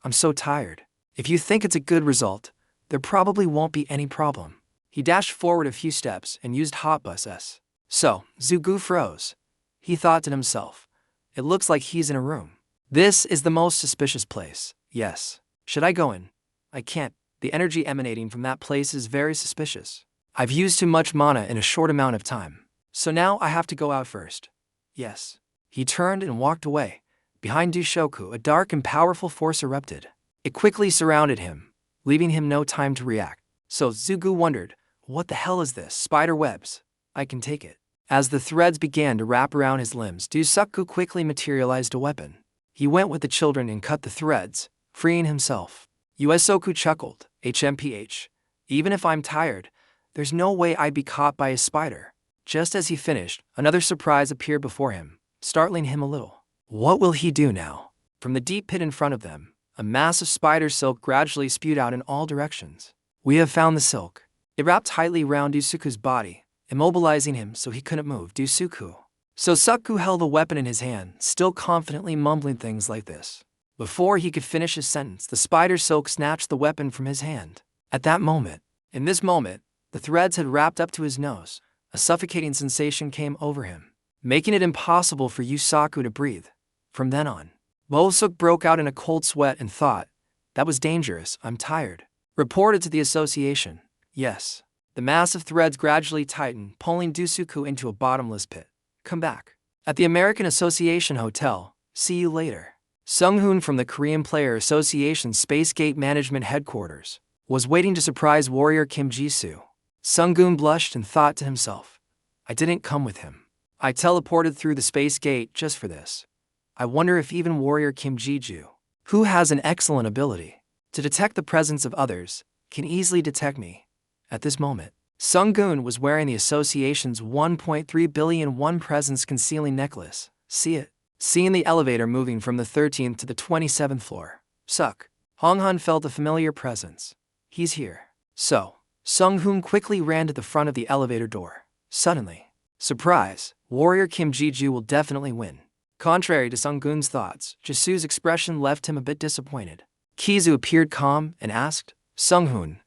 I'm so tired. If you think it's a good result, there probably won't be any problem. He dashed forward a few steps and used Hot Bus S. So, Zugu froze. He thought to himself. It looks like he's in a room. This is the most suspicious place. Yes. Should I go in? I can't. The energy emanating from that place is very suspicious. I've used too much mana in a short amount of time. So now I have to go out first. Yes. He turned and walked away. Behind Dushoku, a dark and powerful force erupted. It quickly surrounded him, leaving him no time to react. So Zugu wondered, what the hell is this? Spider webs. I can take it. As the threads began to wrap around his limbs, Dusuku quickly materialized a weapon. He went with the children and cut the threads, freeing himself. Uesoku chuckled, HMPH. Even if I'm tired, there's no way I'd be caught by a spider. Just as he finished, another surprise appeared before him, startling him a little. What will he do now? From the deep pit in front of them, a mass of spider silk gradually spewed out in all directions. We have found the silk. It wrapped tightly round Dusuku's body, immobilizing him so he couldn't move. Dusuku. So Suku held the weapon in his hand, still confidently mumbling things like this. Before he could finish his sentence, the spider silk snatched the weapon from his hand. At that moment, in this moment, the threads had wrapped up to his nose. A suffocating sensation came over him, making it impossible for Yusaku to breathe. From then on, Mosuk broke out in a cold sweat and thought, that was dangerous, I'm tired. Reported to the association. Yes. The mass of threads gradually tightened, pulling Dusuku into a bottomless pit. Come back. At the American Association Hotel, see you later. Sung-hoon from the Korean Player Association Space Gate Management Headquarters was waiting to surprise warrior Kim Jisoo. Sung-goon blushed and thought to himself, I didn't come with him. I teleported through the space gate just for this. I wonder if even warrior Kim Jiju, who has an excellent ability to detect the presence of others, can easily detect me. At this moment, Sung-goon was wearing the association's 1.3 billion won presence concealing necklace. See it? Seeing the elevator moving from the 13th to the 27th floor. Suck. Hong-hun felt a familiar presence. He's here. So, Sung-hoon quickly ran to the front of the elevator door. Suddenly, surprise, warrior Kim Jiju will definitely win. Contrary to Sung-goon's thoughts, Jisoo's expression left him a bit disappointed. Kizu appeared calm and asked, Sung-hoon,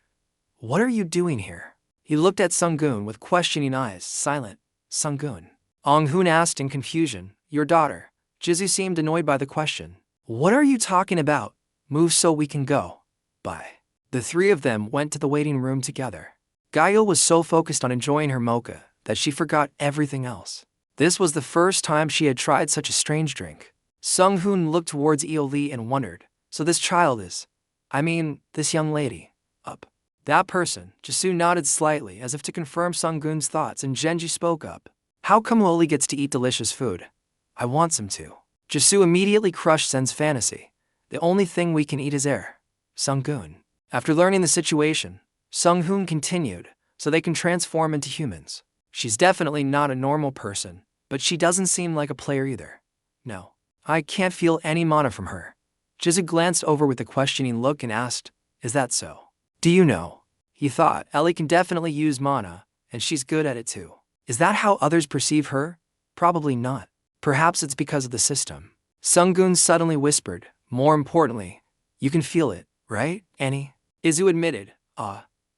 what are you doing here? He looked at Sung-goon with questioning eyes, silent. Sung-goon. Ong-hoon asked in confusion, your daughter. Jizu seemed annoyed by the question. What are you talking about? Move so we can go. Bye. The three of them went to the waiting room together. Gaio was so focused on enjoying her mocha that she forgot everything else. This was the first time she had tried such a strange drink. Sung-hoon looked towards Eoli and wondered, so this child is, this young lady, up. That person, Jisoo nodded slightly as if to confirm Sung-goon's thoughts, and Genji spoke up. How come Oli gets to eat delicious food? I want some too. Jisoo immediately crushed Sen's fantasy. The only thing we can eat is air. Sung-goon. After learning the situation, Sung-hoon continued, so they can transform into humans. She's definitely not a normal person, but she doesn't seem like a player either. No, I can't feel any mana from her. Jizu glanced over with a questioning look and asked, is that so? Do you know? He thought, Ellie can definitely use mana, and she's good at it too. Is that how others perceive her? Probably not. Perhaps it's because of the system. Sunggun suddenly whispered, more importantly, you can feel it, right, Annie? Izu admitted,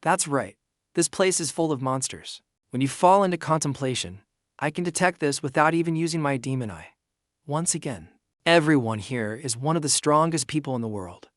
that's right. This place is full of monsters. When you fall into contemplation, I can detect this without even using my demon eye. Once again, everyone here is one of the strongest people in the world.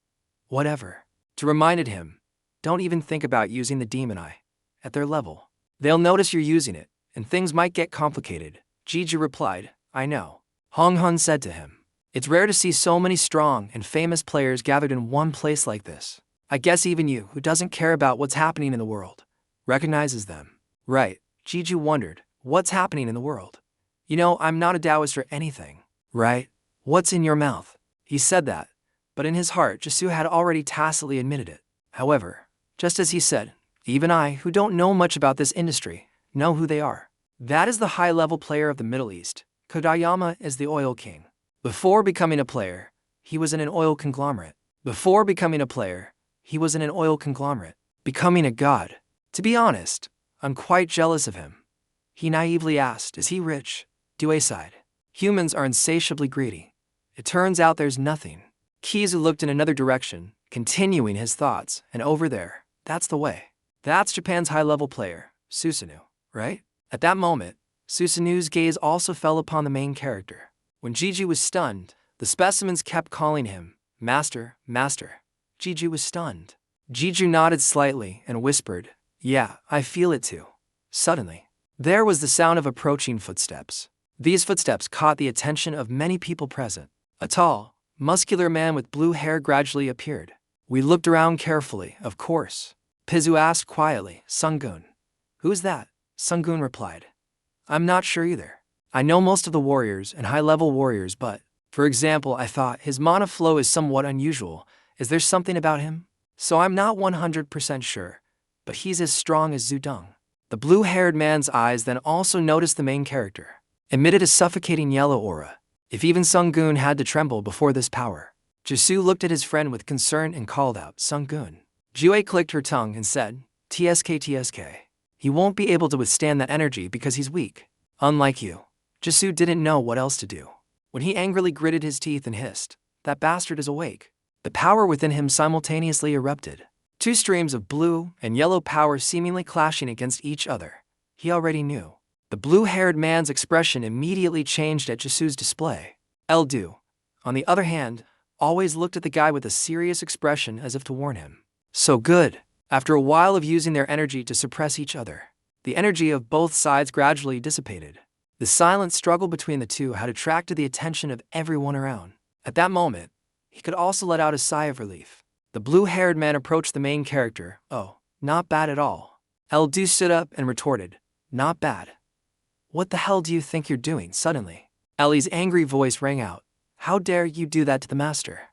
Whatever. To reminded him, don't even think about using the demon eye. At their level, they'll notice you're using it, and things might get complicated. Jeju replied, I know. Hong Hun said to him, it's rare to see so many strong and famous players gathered in one place like this. I guess even you, who doesn't care about what's happening in the world, recognizes them. Right, Jeju wondered, what's happening in the world? You know, I'm not a Taoist or anything, right? What's in your mouth? He said that, but in his heart, Jesu had already tacitly admitted it. However, just as he said, even I, who don't know much about this industry, know who they are. That is the high-level player of the Middle East. Kodayama is the oil king. Before becoming a player, he was in an oil conglomerate. Before becoming a player, he was in an oil conglomerate. Becoming a god. To be honest, I'm quite jealous of him. He naively asked, is he rich? Due sighed. Humans are insatiably greedy. It turns out there's nothing. Kizu looked in another direction, continuing his thoughts, and over there, that's the way. That's Japan's high-level player, Susanoo, right? At that moment, Susanoo's gaze also fell upon the main character. When Jeju was stunned, the specimens kept calling him, Master, Master. Jeju was stunned. Jeju nodded slightly and whispered, yeah, I feel it too. Suddenly, there was the sound of approaching footsteps. These footsteps caught the attention of many people present. A tall, muscular man with blue hair gradually appeared. We looked around carefully, of course. Pizu asked quietly, Sunggun. Who is that? Sunggun replied. I'm not sure either. I know most of the warriors and high-level warriors, but, for example, I thought his mana flow is somewhat unusual. Is there something about him? So I'm not 100% sure, but he's as strong as Su Jang. The blue-haired man's eyes then also noticed the main character, emitted a suffocating yellow aura. If even Sunggun had to tremble before this power. Jesu looked at his friend with concern and called out, Sunggun. Jue clicked her tongue and said, TSK. He won't be able to withstand that energy because he's weak. Unlike you. Jesu didn't know what else to do. When he angrily gritted his teeth and hissed, that bastard is awake. The power within him simultaneously erupted. Two streams of blue and yellow power seemingly clashing against each other. He already knew. The blue-haired man's expression immediately changed at Jesu's display. Eldu, on the other hand, always looked at the guy with a serious expression as if to warn him. So good. After a while of using their energy to suppress each other, the energy of both sides gradually dissipated. The silent struggle between the two had attracted the attention of everyone around. At that moment, he could also let out a sigh of relief. The blue-haired man approached the main character. Oh, not bad at all. Eldu stood up and retorted, not bad. What the hell do you think you're doing? Suddenly, Ellie's angry voice rang out. How dare you do that to the master?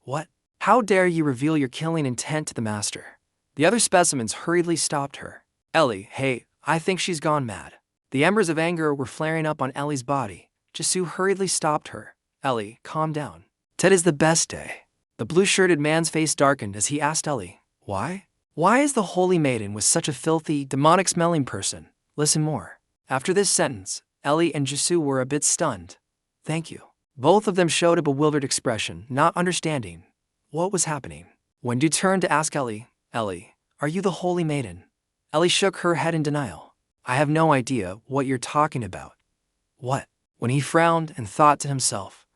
What? How dare you reveal your killing intent to the master? The other specimens hurriedly stopped her. Ellie, hey, I think she's gone mad. The embers of anger were flaring up on Ellie's body. Jesu hurriedly stopped her. Ellie, calm down. Ted is the best day. The blue-shirted man's face darkened as he asked Ellie, why? Why is the holy maiden with such a filthy, demonic-smelling person? Listen more. After this sentence, Ellie and Jesu were a bit stunned. Thank you. Both of them showed a bewildered expression, not understanding what was happening. When Du turned to ask Ellie, Ellie, are you the holy maiden? Ellie shook her head in denial. I have no idea what you're talking about. What? When he frowned and thought to himself,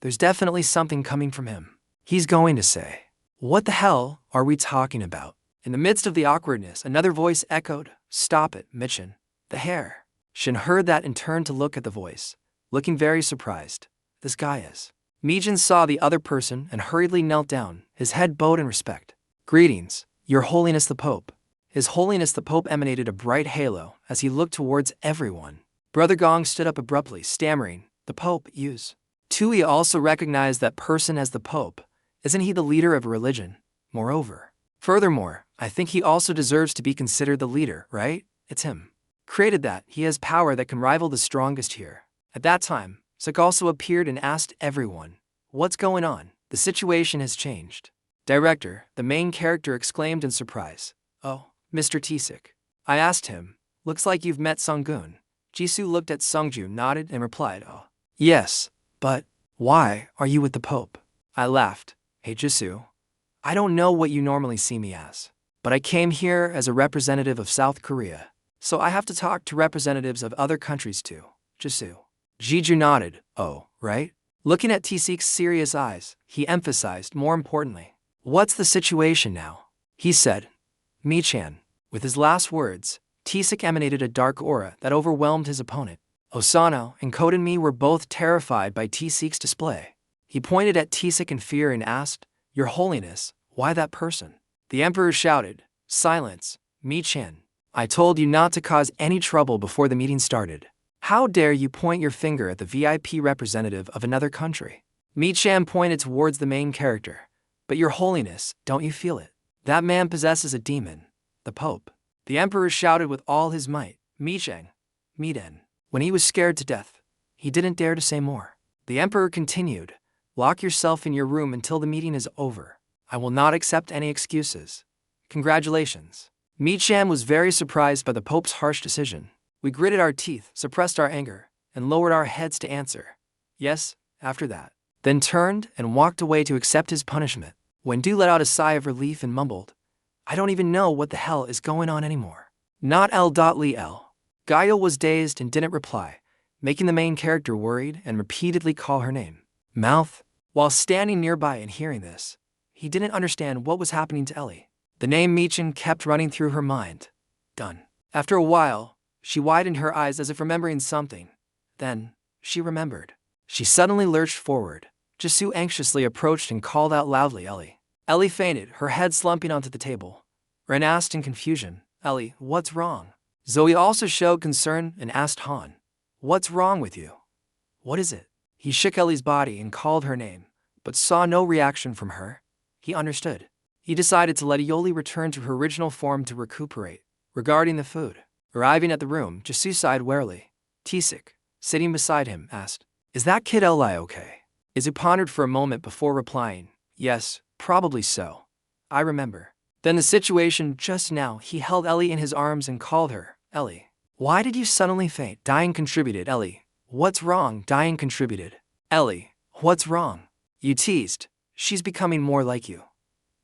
there's definitely something coming from him. He's going to say, what the hell are we talking about? In the midst of the awkwardness, another voice echoed, stop it, Mitchin. The hair. Shin heard that and turned to look at the voice, looking very surprised. This guy is. Mijin saw the other person and hurriedly knelt down, his head bowed in respect. Greetings, Your Holiness the Pope. His Holiness the Pope emanated a bright halo as he looked towards everyone. Brother Gong stood up abruptly, stammering, the Pope, use. Tui also recognized that person as the Pope. Isn't he the leader of a religion? Furthermore, I think he also deserves to be considered the leader, right? It's him. created that. He has power that can rival the strongest here. At that time, Suk also appeared and asked everyone, "What's going on? The situation has changed." "Director," the main character exclaimed in surprise. "Oh, Mr. Tsik." I asked him, "Looks like you've met Sunggun." Jisoo looked at Sungju, nodded, and replied, "Oh, yes, but why are you with the Pope?" I laughed. "Hey Jisoo, I don't know what you normally see me as, but I came here as a representative of South Korea, so I have to talk to representatives of other countries too." Jisoo. Jeju nodded. "Oh, right?" Looking at Tsik's serious eyes, he emphasized, "More importantly, what's the situation now?" He said, "Mi-chan." With his last words, Tsik emanated a dark aura that overwhelmed his opponent. Osano and Koden-mi were both terrified by Tsik's display. He pointed at Tsik in fear and asked, "Your Holiness, why that person?" The Emperor shouted, "Silence, Mi-chan. I told you not to cause any trouble before the meeting started. How dare you point your finger at the VIP representative of another country?" Mi-chan pointed towards the main character. "But Your Holiness, don't you feel it? That man possesses a demon, the Pope." The Emperor shouted with all his might, "Mi-chan, Mi-den." When he was scared to death, he didn't dare to say more. The Emperor continued, "Lock yourself in your room until the meeting is over. I will not accept any excuses. Congratulations." Mi-chan was very surprised by the Pope's harsh decision. We gritted our teeth, suppressed our anger, and lowered our heads to answer, "Yes," after that, then turned and walked away to accept his punishment. Wendu let out a sigh of relief and mumbled, "I don't even know what the hell is going on anymore." Not L.Li L. Gaio was dazed and didn't reply, making the main character worried and repeatedly call her name. Mouth. While standing nearby and hearing this, he didn't understand what was happening to Ellie. The name Mi-chan kept running through her mind. Done. After a while, she widened her eyes as if remembering something. Then, she remembered. She suddenly lurched forward. Jisoo anxiously approached and called out loudly, "Ellie." Ellie fainted, her head slumping onto the table. Ren asked in confusion, "Ellie, what's wrong?" Zoe also showed concern and asked Han, "What's wrong with you? What is it?" He shook Ellie's body and called her name, but saw no reaction from her. He understood. He decided to let Ioli return to her original form to recuperate. Regarding the food, arriving at the room, Jisoo sighed warily. Tsik, sitting beside him, asked, "Is that kid Eli okay?" Izu pondered for a moment before replying, "Yes, probably so. I remember." Then the situation just now, he held Ellie in his arms and called her, "Ellie. Why did you suddenly faint?" Dying contributed, "Ellie. What's wrong?" Dying contributed, "Ellie, what's wrong? You teased. She's becoming more like you.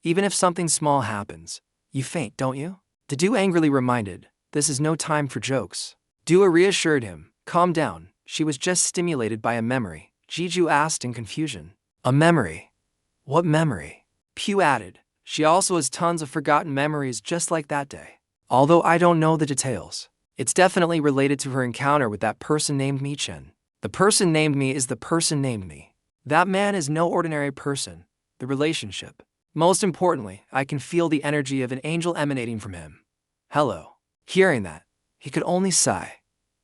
Even if something small happens, you faint, don't you?" Dedu angrily reminded, "This is no time for jokes." Dua reassured him, "Calm down, she was just stimulated by a memory." Jeju asked in confusion, "A memory? What memory?" Pew added, "She also has tons of forgotten memories just like that day. Although I don't know the details. It's definitely related to her encounter with that person named Mi-chan. The person named me is the person named me. That man is no ordinary person. The relationship. Most importantly, I can feel the energy of an angel emanating from him. Hello." Hearing that, he could only sigh.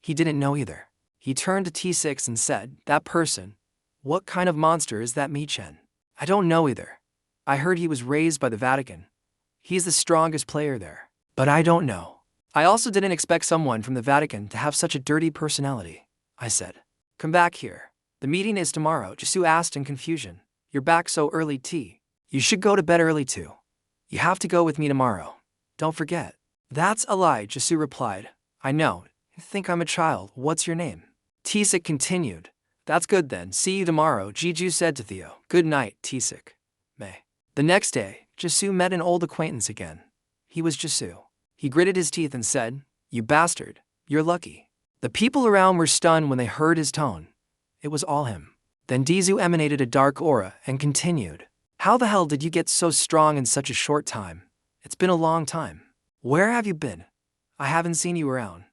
He didn't know either. He turned to T6 and said, "That person? What kind of monster is that Mi-chan?" "I don't know either. I heard he was raised by the Vatican. He's the strongest player there. But I don't know. I also didn't expect someone from the Vatican to have such a dirty personality." I said, "Come back here. The meeting is tomorrow." Jisoo asked in confusion, "You're back so early, T? You should go to bed early too. You have to go with me tomorrow. Don't forget." "That's a lie," Jisoo replied. "I know. You think I'm a child. What's your name?" Tsik continued, "That's good then. See you tomorrow," Jeju said to Theo. "Good night, Tsik. May." The next day, Jisoo met an old acquaintance again. He was Jisoo. He gritted his teeth and said, "You bastard, you're lucky." The people around were stunned when they heard his tone. It was all him. Then Dizu emanated a dark aura and continued, "How the hell did you get so strong in such a short time? It's been a long time. Where have you been? I haven't seen you around."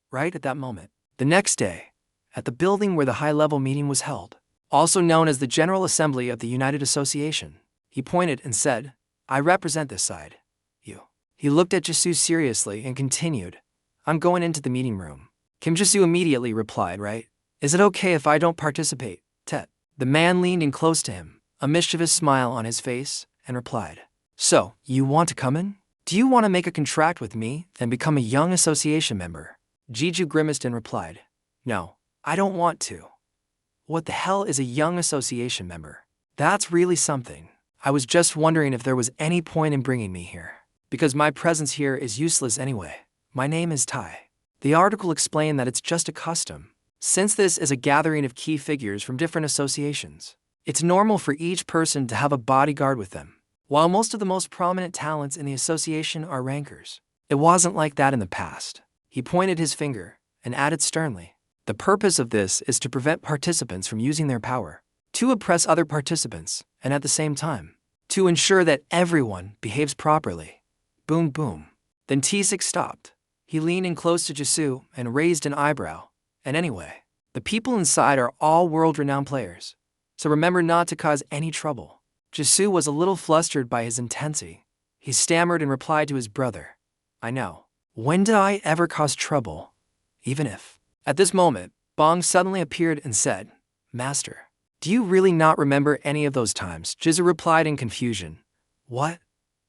Right at that moment, the next day, at the building where the high-level meeting was held, also known as the General Assembly of the United Association, he pointed and said, "I represent this side. You." He looked at Jisoo seriously and continued, "I'm going into the meeting room." Kim Jisoo immediately replied, "Right? Is it okay if I don't participate, Tet?" The man leaned in close to him, a mischievous smile on his face, and replied, "So, you want to come in? Do you want to make a contract with me and become a young association member?" Jiju grimaced and replied, "No, I don't want to." "What the hell is a young association member? That's really something. I was just wondering if there was any point in bringing me here. Because my presence here is useless anyway. My name is Tai." The article explained that it's just a custom. Since this is a gathering of key figures from different associations, it's normal for each person to have a bodyguard with them. While most of the most prominent talents in the association are rankers, it wasn't like that in the past. He pointed his finger and added sternly, "The purpose of this is to prevent participants from using their power, to oppress other participants, and at the same time, to ensure that everyone behaves properly." Boom boom. Then T6 stopped. He leaned in close to Jisoo and raised an eyebrow. "And anyway, the people inside are all world-renowned players, so remember not to cause any trouble." Jisoo was a little flustered by his intensity. He stammered and replied to his brother, "I know. When did I ever cause trouble? Even if..." At this moment, Bong suddenly appeared and said, "Master, do you really not remember any of those times?" Jisoo replied in confusion, "What?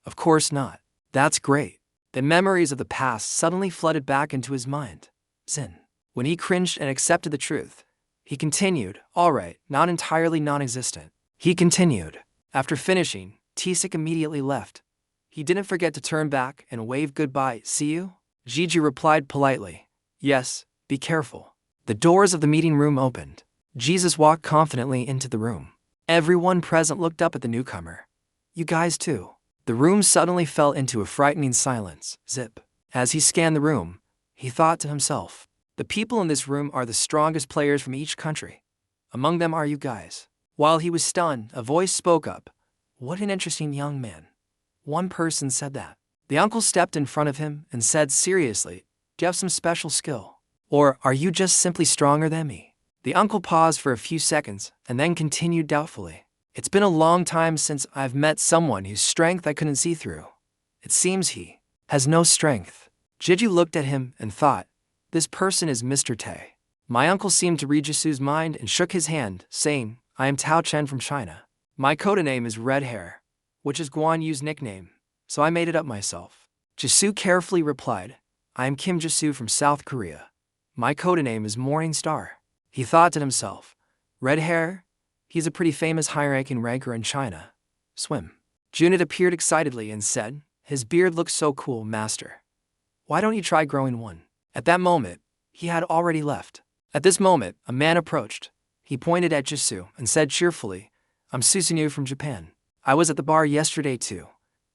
Of course not." "That's great." The memories of the past suddenly flooded back into his mind. Zin. When he cringed and accepted the truth, he continued, "All right, not entirely non-existent." He continued. After finishing, T6 immediately left. He didn't forget to turn back and wave goodbye. "See you?" Jiju replied politely, "Yes, be careful." The doors of the meeting room opened. Jesus walked confidently into the room. Everyone present looked up at the newcomer. "You guys too?" The room suddenly fell into a frightening silence. Zip. As he scanned the room, he thought to himself, "The people in this room are the strongest players from each country. Among them are you guys." While he was stunned, a voice spoke up. "What an interesting young man." One person said that. The uncle stepped in front of him and said seriously, "Do you have some special skill? Or are you just simply stronger than me?" The uncle paused for a few seconds and then continued doubtfully, "It's been a long time since I've met someone whose strength I couldn't see through. It seems he has no strength." Jiju looked at him and thought, "This person is Mr. Tae." My uncle seemed to read Jisu's mind and shook his hand, saying, "I am Tao Chen from China. My codename is Red Hair, which is Guan Yu's nickname, so I made it up myself." Jisu carefully replied, "I am Kim Jisu from South Korea. My codename is Morning Star." He thought to himself, "Red Hair? He's a pretty famous high-ranking ranker in China. Swim." Junit appeared excitedly and said, "His beard looks so cool, master. Why don't you try growing one?" At that moment, he had already left. At this moment, a man approached. He pointed at Jisu and said cheerfully, "I'm Susanoo from Japan. I was at the bar yesterday too.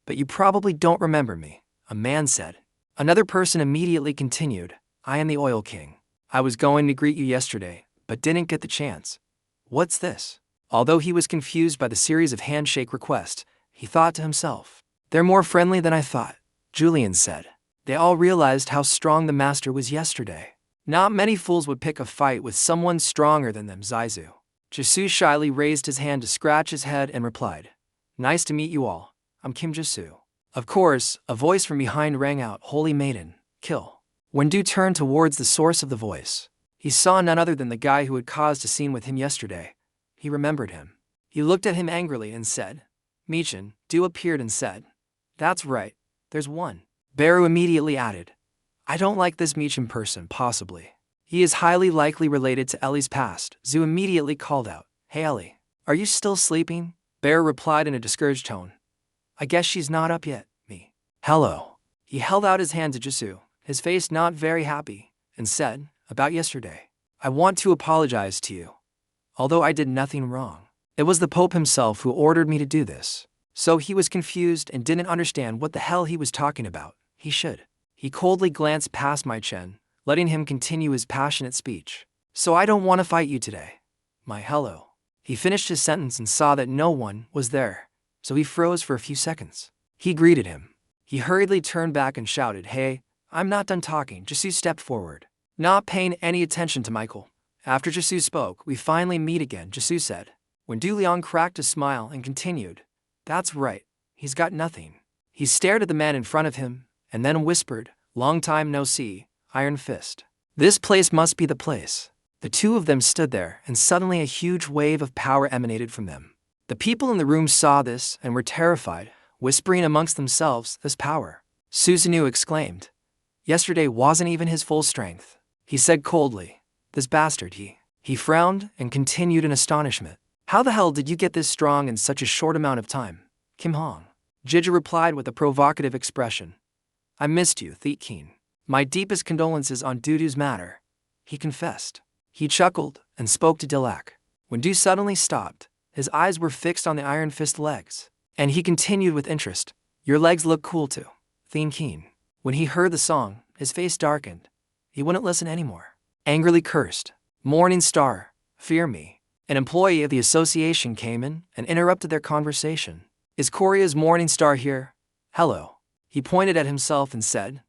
But you probably don't remember me," a man said. Another person immediately continued, "I am the Oil King. I was going to greet you yesterday, but didn't get the chance." What's this? Although he was confused by the series of handshake requests, he thought to himself, "They're more friendly than I thought." Julian said. They all realized how strong the master was yesterday. Not many fools would pick a fight with someone stronger than them. Zaizu. Jisu shyly raised his hand to scratch his head and replied, "Nice to meet you all. I'm Kim Jisu." Of course, a voice from behind rang out, "Holy Maiden, kill." When Du turned towards the source of the voice, he saw none other than the guy who had caused a scene with him yesterday. He remembered him. He looked at him angrily and said, "Michin." Du appeared and said, "That's right, there's one." Baru immediately added, "I don't like this Michin person, possibly. He is highly likely related to Ellie's past." Zhu immediately called out, "Hey Ellie, are you still sleeping?" Baru replied in a discouraged tone, "I guess she's not up yet, me." "Hello." He held out his hand to Jisu, his face not very happy, and said, "About yesterday. I want to apologize to you. Although I did nothing wrong. It was the Pope himself who ordered me to do this." So he was confused and didn't understand what the hell he was talking about. He should. He coldly glanced past my Chen, letting him continue his passionate speech. "So I don't want to fight you today. My hello." He finished his sentence and saw that no one was there, so he froze for a few seconds. He greeted him. He hurriedly turned back and shouted, "Hey, I'm not done talking." Jisu stepped forward, not paying any attention to Michael. After Jisu spoke, "We finally meet again," Jisu said. When Du Liang cracked a smile and continued, "That's right, he's got nothing." He stared at the man in front of him, and then whispered, "Long time no see, Iron Fist. This place must be the place." The two of them stood there, and suddenly a huge wave of power emanated from them. The people in the room saw this and were terrified, whispering amongst themselves, "This power." Susanoo exclaimed, "Yesterday wasn't even his full strength." he said coldly. This bastard, He frowned and continued in astonishment. How the hell did you get this strong in such a short amount of time, Kim Hong? Jeju replied with a provocative expression. I missed you, Keen. My deepest condolences on Dudu's matter, he confessed. He chuckled and spoke to Dilak. When Du suddenly stopped, his eyes were fixed on the Iron Fist legs, and he continued with interest. Your legs look cool too, Keen. When he heard the song, his face darkened. He wouldn't listen anymore. Angrily cursed. Morning Star, fear me. An employee of the association came in and interrupted their conversation. Is Korea's Morning Star here? Hello. He pointed at himself and said,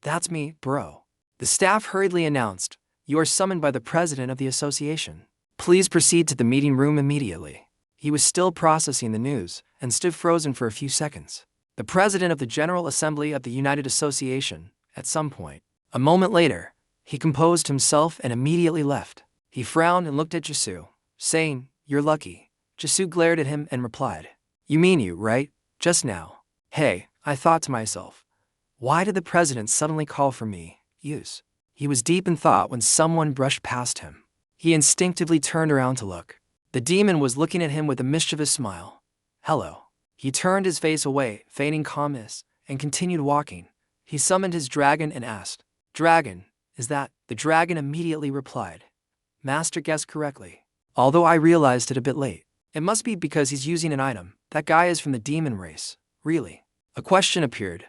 that's me, bro. The staff hurriedly announced, you are summoned by the president of the association. Please proceed to the meeting room immediately. He was still processing the news and stood frozen for a few seconds. The president of the General Assembly of the United Association, at some point. A moment later, he composed himself and immediately left. He frowned and looked at Jesu, saying, you're lucky. Jesu glared at him and replied, you mean you, right? Just now. Hey, I thought to myself, why did the president suddenly call for me? Use. He was deep in thought when someone brushed past him. He instinctively turned around to look. The demon was looking at him with a mischievous smile. Hello. He turned his face away, feigning calmness, and continued walking. He summoned his dragon and asked, Dragon, is that? The dragon immediately replied, Master guessed correctly. Although I realized it a bit late. It must be because he's using an item. That guy is from the demon race. Really? A question appeared.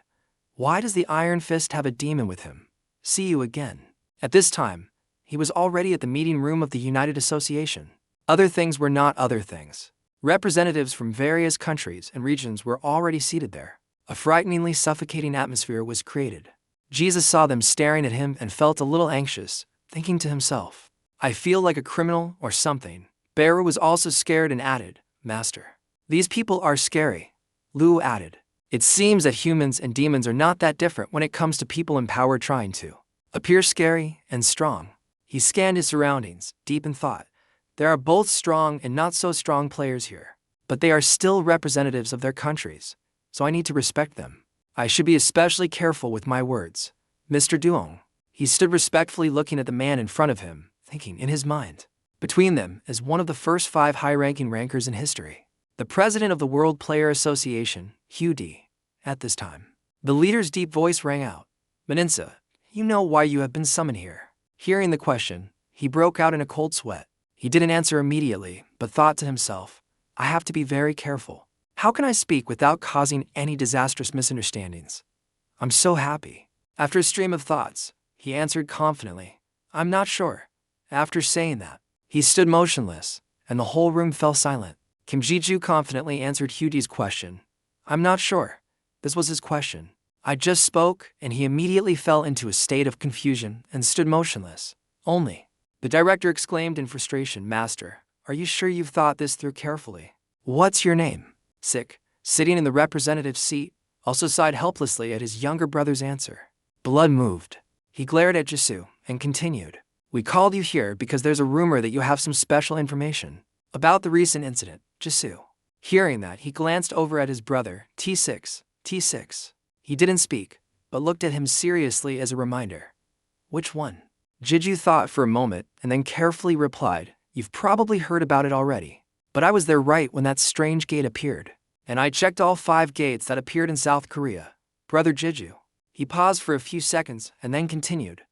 Why does the Iron Fist have a demon with him? See you again. At this time, he was already at the meeting room of the United Association. Other things were not other things. Representatives from various countries and regions were already seated there. A frighteningly suffocating atmosphere was created. Jesus saw them staring at him and felt a little anxious, thinking to himself, I feel like a criminal or something. Beru was also scared and added, Master. These people are scary. Lu added. It seems that humans and demons are not that different when it comes to people in power trying to appear scary and strong. He scanned his surroundings, deep in thought. There are both strong and not so strong players here, but they are still representatives of their countries, so I need to respect them. I should be especially careful with my words. Mr. Duong. He stood respectfully looking at the man in front of him, thinking in his mind. Between them is one of the first 5 high-ranking rankers in history. The president of the World Player Association, Hugh D. At this time, the leader's deep voice rang out. Meninsa, you know why you have been summoned here. Hearing the question, he broke out in a cold sweat. He didn't answer immediately, but thought to himself, I have to be very careful. How can I speak without causing any disastrous misunderstandings? I'm so happy. After a stream of thoughts, he answered confidently, I'm not sure. After saying that, he stood motionless, and the whole room fell silent. Kim Ji-ju confidently answered Hudi's question. I'm not sure. This was his question. I just spoke, and he immediately fell into a state of confusion and stood motionless. Only. The director exclaimed in frustration, Master, are you sure you've thought this through carefully? What's your name? Sick, sitting in the representative's seat, also sighed helplessly at his younger brother's answer. Blood moved. He glared at Jesu and continued. We called you here because there's a rumor that you have some special information about the recent incident, Jesu. Hearing that, he glanced over at his brother, T6. He didn't speak, but looked at him seriously as a reminder. Which one? Jeju thought for a moment and then carefully replied, You've probably heard about it already. But I was there right when that strange gate appeared. And I checked all 5 gates that appeared in South Korea. Brother Jeju. He paused for a few seconds and then continued.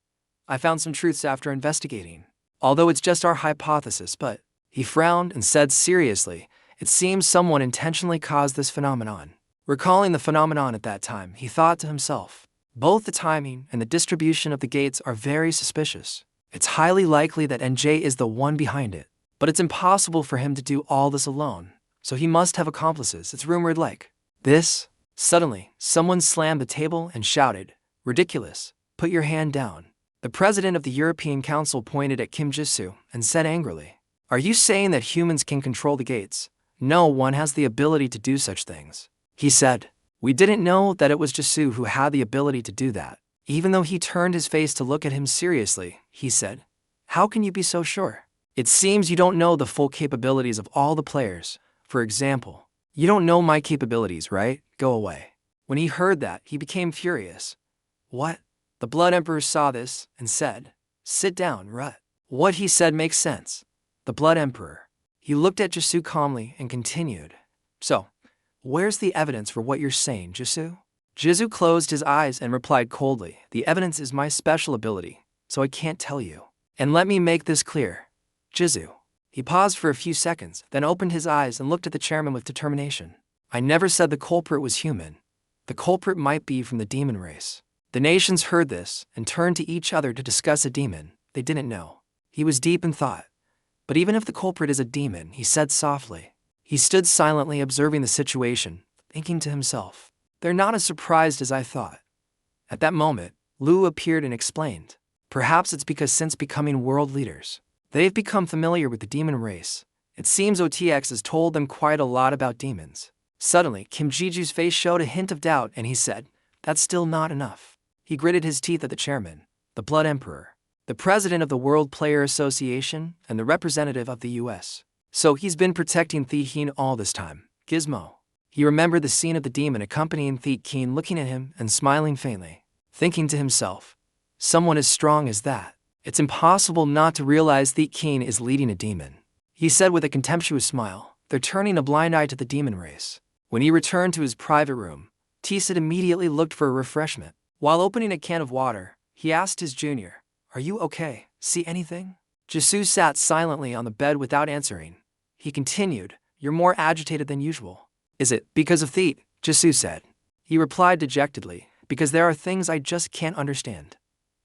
I found some truths after investigating. Although it's just our hypothesis, but... He frowned and said seriously, it seems someone intentionally caused this phenomenon. Recalling the phenomenon at that time, he thought to himself, both the timing and the distribution of the gates are very suspicious. It's highly likely that NJ is the one behind it. But it's impossible for him to do all this alone, so he must have accomplices. It's rumored like this. Suddenly, someone slammed the table and shouted, Ridiculous, put your hand down. The president of the European Council pointed at Kim Ji-soo and said angrily, Are you saying that humans can control the gates? No one has the ability to do such things. He said, We didn't know that it was Ji-soo who had the ability to do that. Even though he turned his face to look at him seriously, he said, How can you be so sure? It seems you don't know the full capabilities of all the players. For example, you don't know my capabilities, right? Go away. When he heard that, he became furious. What? The Blood Emperor saw this and said, Sit down, Rut. What he said makes sense. The Blood Emperor. He looked at Jisoo calmly and continued. So, where's the evidence for what you're saying, Jisoo? Jisoo closed his eyes and replied coldly, the evidence is my special ability, so I can't tell you. And let me make this clear. Jisoo. He paused for a few seconds, then opened his eyes and looked at the chairman with determination. I never said the culprit was human. The culprit might be from the demon race. The nations heard this and turned to each other to discuss a demon they didn't know. He was deep in thought. But even if the culprit is a demon, he said softly. He stood silently observing the situation, thinking to himself, they're not as surprised as I thought. At that moment, Lu appeared and explained. Perhaps it's because since becoming world leaders, they've become familiar with the demon race. It seems OTX has told them quite a lot about demons. Suddenly, Kim Ji-ju's face showed a hint of doubt and he said, that's still not enough. He gritted his teeth at the chairman, the Blood Emperor, the president of the World Player Association, and the representative of the US. So he's been protecting Thi-Heen all this time. Gizmo. He remembered the scene of the demon accompanying Thi-Heen looking at him and smiling faintly, thinking to himself, someone as strong as that. It's impossible not to realize Thi-Heen is leading a demon. He said with a contemptuous smile, they're turning a blind eye to the demon race. When he returned to his private room, T-Sid immediately looked for a refreshment. While opening a can of water, he asked his junior, are you okay? See anything? Jisoo sat silently on the bed without answering. He continued, you're more agitated than usual. Is it because of Theet? Jisoo said. He replied dejectedly, because there are things I just can't understand.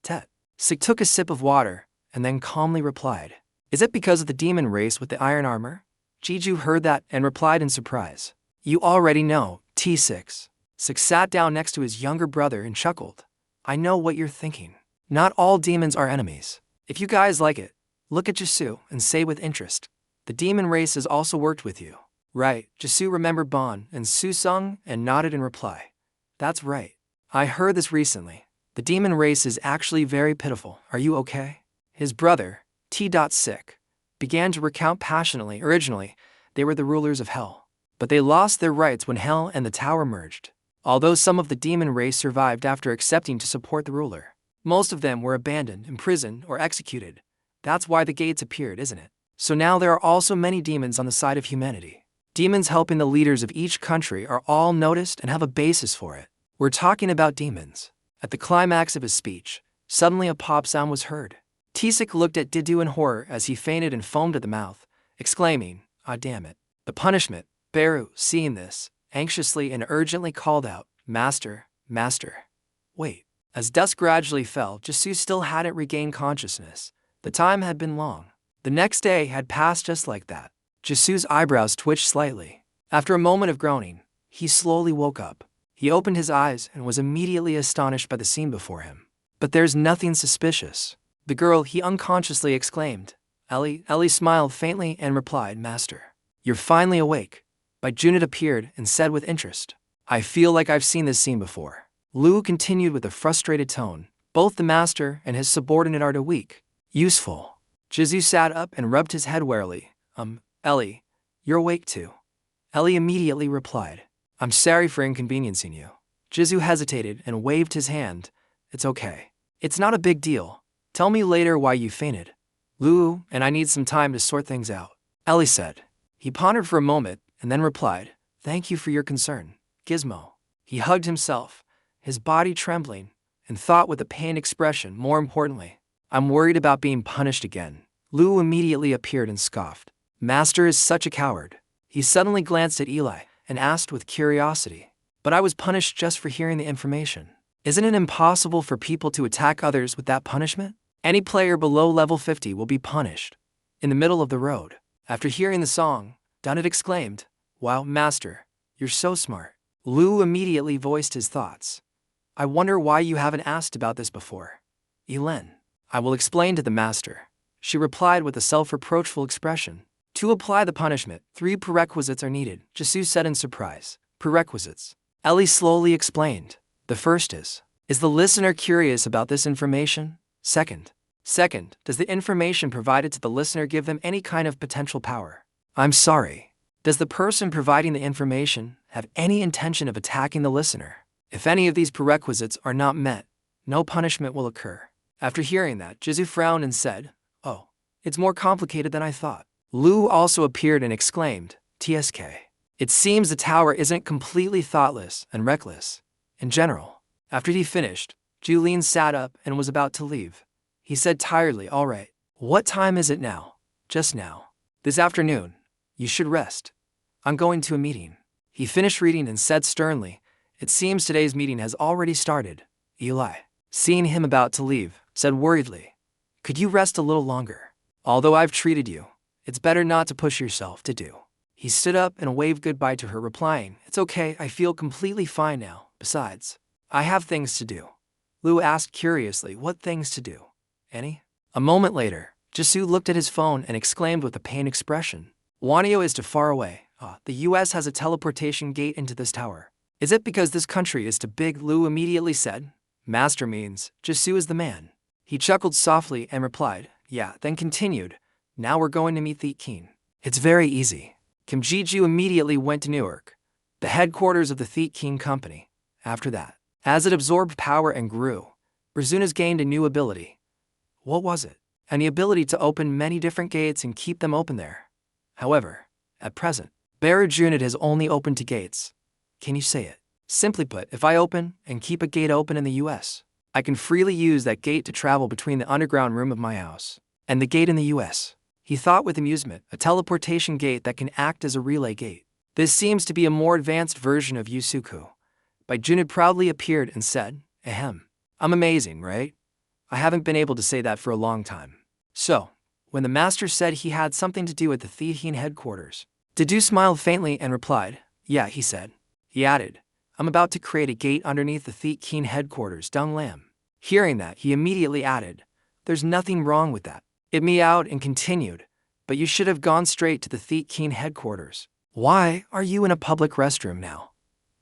Tet. Sik took a sip of water, and then calmly replied, is it because of the demon race with the iron armor? Jeju heard that and replied in surprise. You already know, T6. Sik sat down next to his younger brother and chuckled. I know what you're thinking. Not all demons are enemies. If you guys like it, look at Jisoo and say with interest. The demon race has also worked with you. Right, Jisoo remembered Bon and Su Jang and nodded in reply. That's right. I heard this recently. The demon race is actually very pitiful. Are you okay? His brother, T.Sik, began to recount passionately. Originally, they were the rulers of Hell. But they lost their rights when Hell and the Tower merged. Although some of the demon race survived after accepting to support the ruler, most of them were abandoned, imprisoned, or executed. That's why the gates appeared, isn't it? So now there are also many demons on the side of humanity. Demons helping the leaders of each country are all noticed and have a basis for it. We're talking about demons. At the climax of his speech, suddenly a pop sound was heard. T-Sik looked at Didu in horror as he fainted and foamed at the mouth, exclaiming, ah damn it. The punishment. Beru, seeing this, anxiously and urgently called out, Master, Master. Wait. As dusk gradually fell, Jisoo still hadn't regained consciousness. The time had been long. The next day had passed just like that. Jisoo's eyebrows twitched slightly. After a moment of groaning, he slowly woke up. He opened his eyes and was immediately astonished by the scene before him. But there's nothing suspicious. The girl, he unconsciously exclaimed. Ellie smiled faintly and replied, Master. You're finally awake. Junit appeared and said with interest. I feel like I've seen this scene before. Lu continued with a frustrated tone. Both the master and his subordinate are too weak. Useful. Jisoo sat up and rubbed his head warily. Ellie, you're awake too. Ellie immediately replied. I'm sorry for inconveniencing you. Jisoo hesitated and waved his hand. It's okay. It's not a big deal. Tell me later why you fainted. Lu and I need some time to sort things out. Ellie said. He pondered for a moment and then replied, thank you for your concern, Gizmo. He hugged himself, his body trembling, and thought with a pained expression, more importantly, I'm worried about being punished again. Lu immediately appeared and scoffed. Master is such a coward. He suddenly glanced at Eli and asked with curiosity, but I was punished just for hearing the information. Isn't it impossible for people to attack others with that punishment? Any player below level 50 will be punished. In the middle of the road, after hearing the song, Dunnet exclaimed, wow, Master, you're so smart. Lu immediately voiced his thoughts. I wonder why you haven't asked about this before. Elen, I will explain to the Master. She replied with a self-reproachful expression. To apply the punishment, 3 prerequisites are needed, Jisoo said in surprise. Prerequisites. Ellie slowly explained. The first is the listener curious about this information? Second, does the information provided to the listener give them any kind of potential power? I'm sorry. Does the person providing the information have any intention of attacking the listener? If any of these prerequisites are not met, no punishment will occur. After hearing that, Jizu frowned and said, "Oh, it's more complicated than I thought." Lu also appeared and exclaimed, "TSK. It seems the tower isn't completely thoughtless and reckless. In general." After he finished, Julien sat up and was about to leave. He said tiredly, "All right. What time is it now?" "Just now. This afternoon. You should rest. I'm going to a meeting." He finished reading and said sternly, "It seems today's meeting has already started." Eli, seeing him about to leave, said worriedly, "Could you rest a little longer? Although I've treated you, it's better not to push yourself to do." He stood up and waved goodbye to her, replying, "It's okay, I feel completely fine now. Besides, I have things to do." Lu asked curiously, "What things to do? Any?" A moment later, Jisu looked at his phone and exclaimed with a pained expression, "Wanio is too far away. The US has a teleportation gate into this tower. Is it because this country is too big?" Lu immediately said, "Master means Jisu is the man." He chuckled softly and replied, "Yeah," then continued, "Now we're going to meet the king. It's very easy." Kim Ji-ju immediately went to Newark, the headquarters of the Thief King Company. After that, as it absorbed power and grew, Razunas gained a new ability. What was it? And the ability to open many different gates and keep them open there. However, at present, Barrage Unit has only opened 2 gates. Can you say it? Simply put, if I open and keep a gate open in the US, I can freely use that gate to travel between the underground room of my house and the gate in the US. He thought with amusement, a teleportation gate that can act as a relay gate. This seems to be a more advanced version of Yusuku. Junid proudly appeared and said, "Ahem. I'm amazing, right? I haven't been able to say that for a long time." So, when the master said he had something to do at the Thehin headquarters, Dedu smiled faintly and replied, "Yeah," he said. He added, "I'm about to create a gate underneath the Thehin headquarters, Dung Lam." Hearing that, he immediately added, "There's nothing wrong with that." It meowed and continued, "But you should have gone straight to the Thehin headquarters. Why are you in a public restroom now?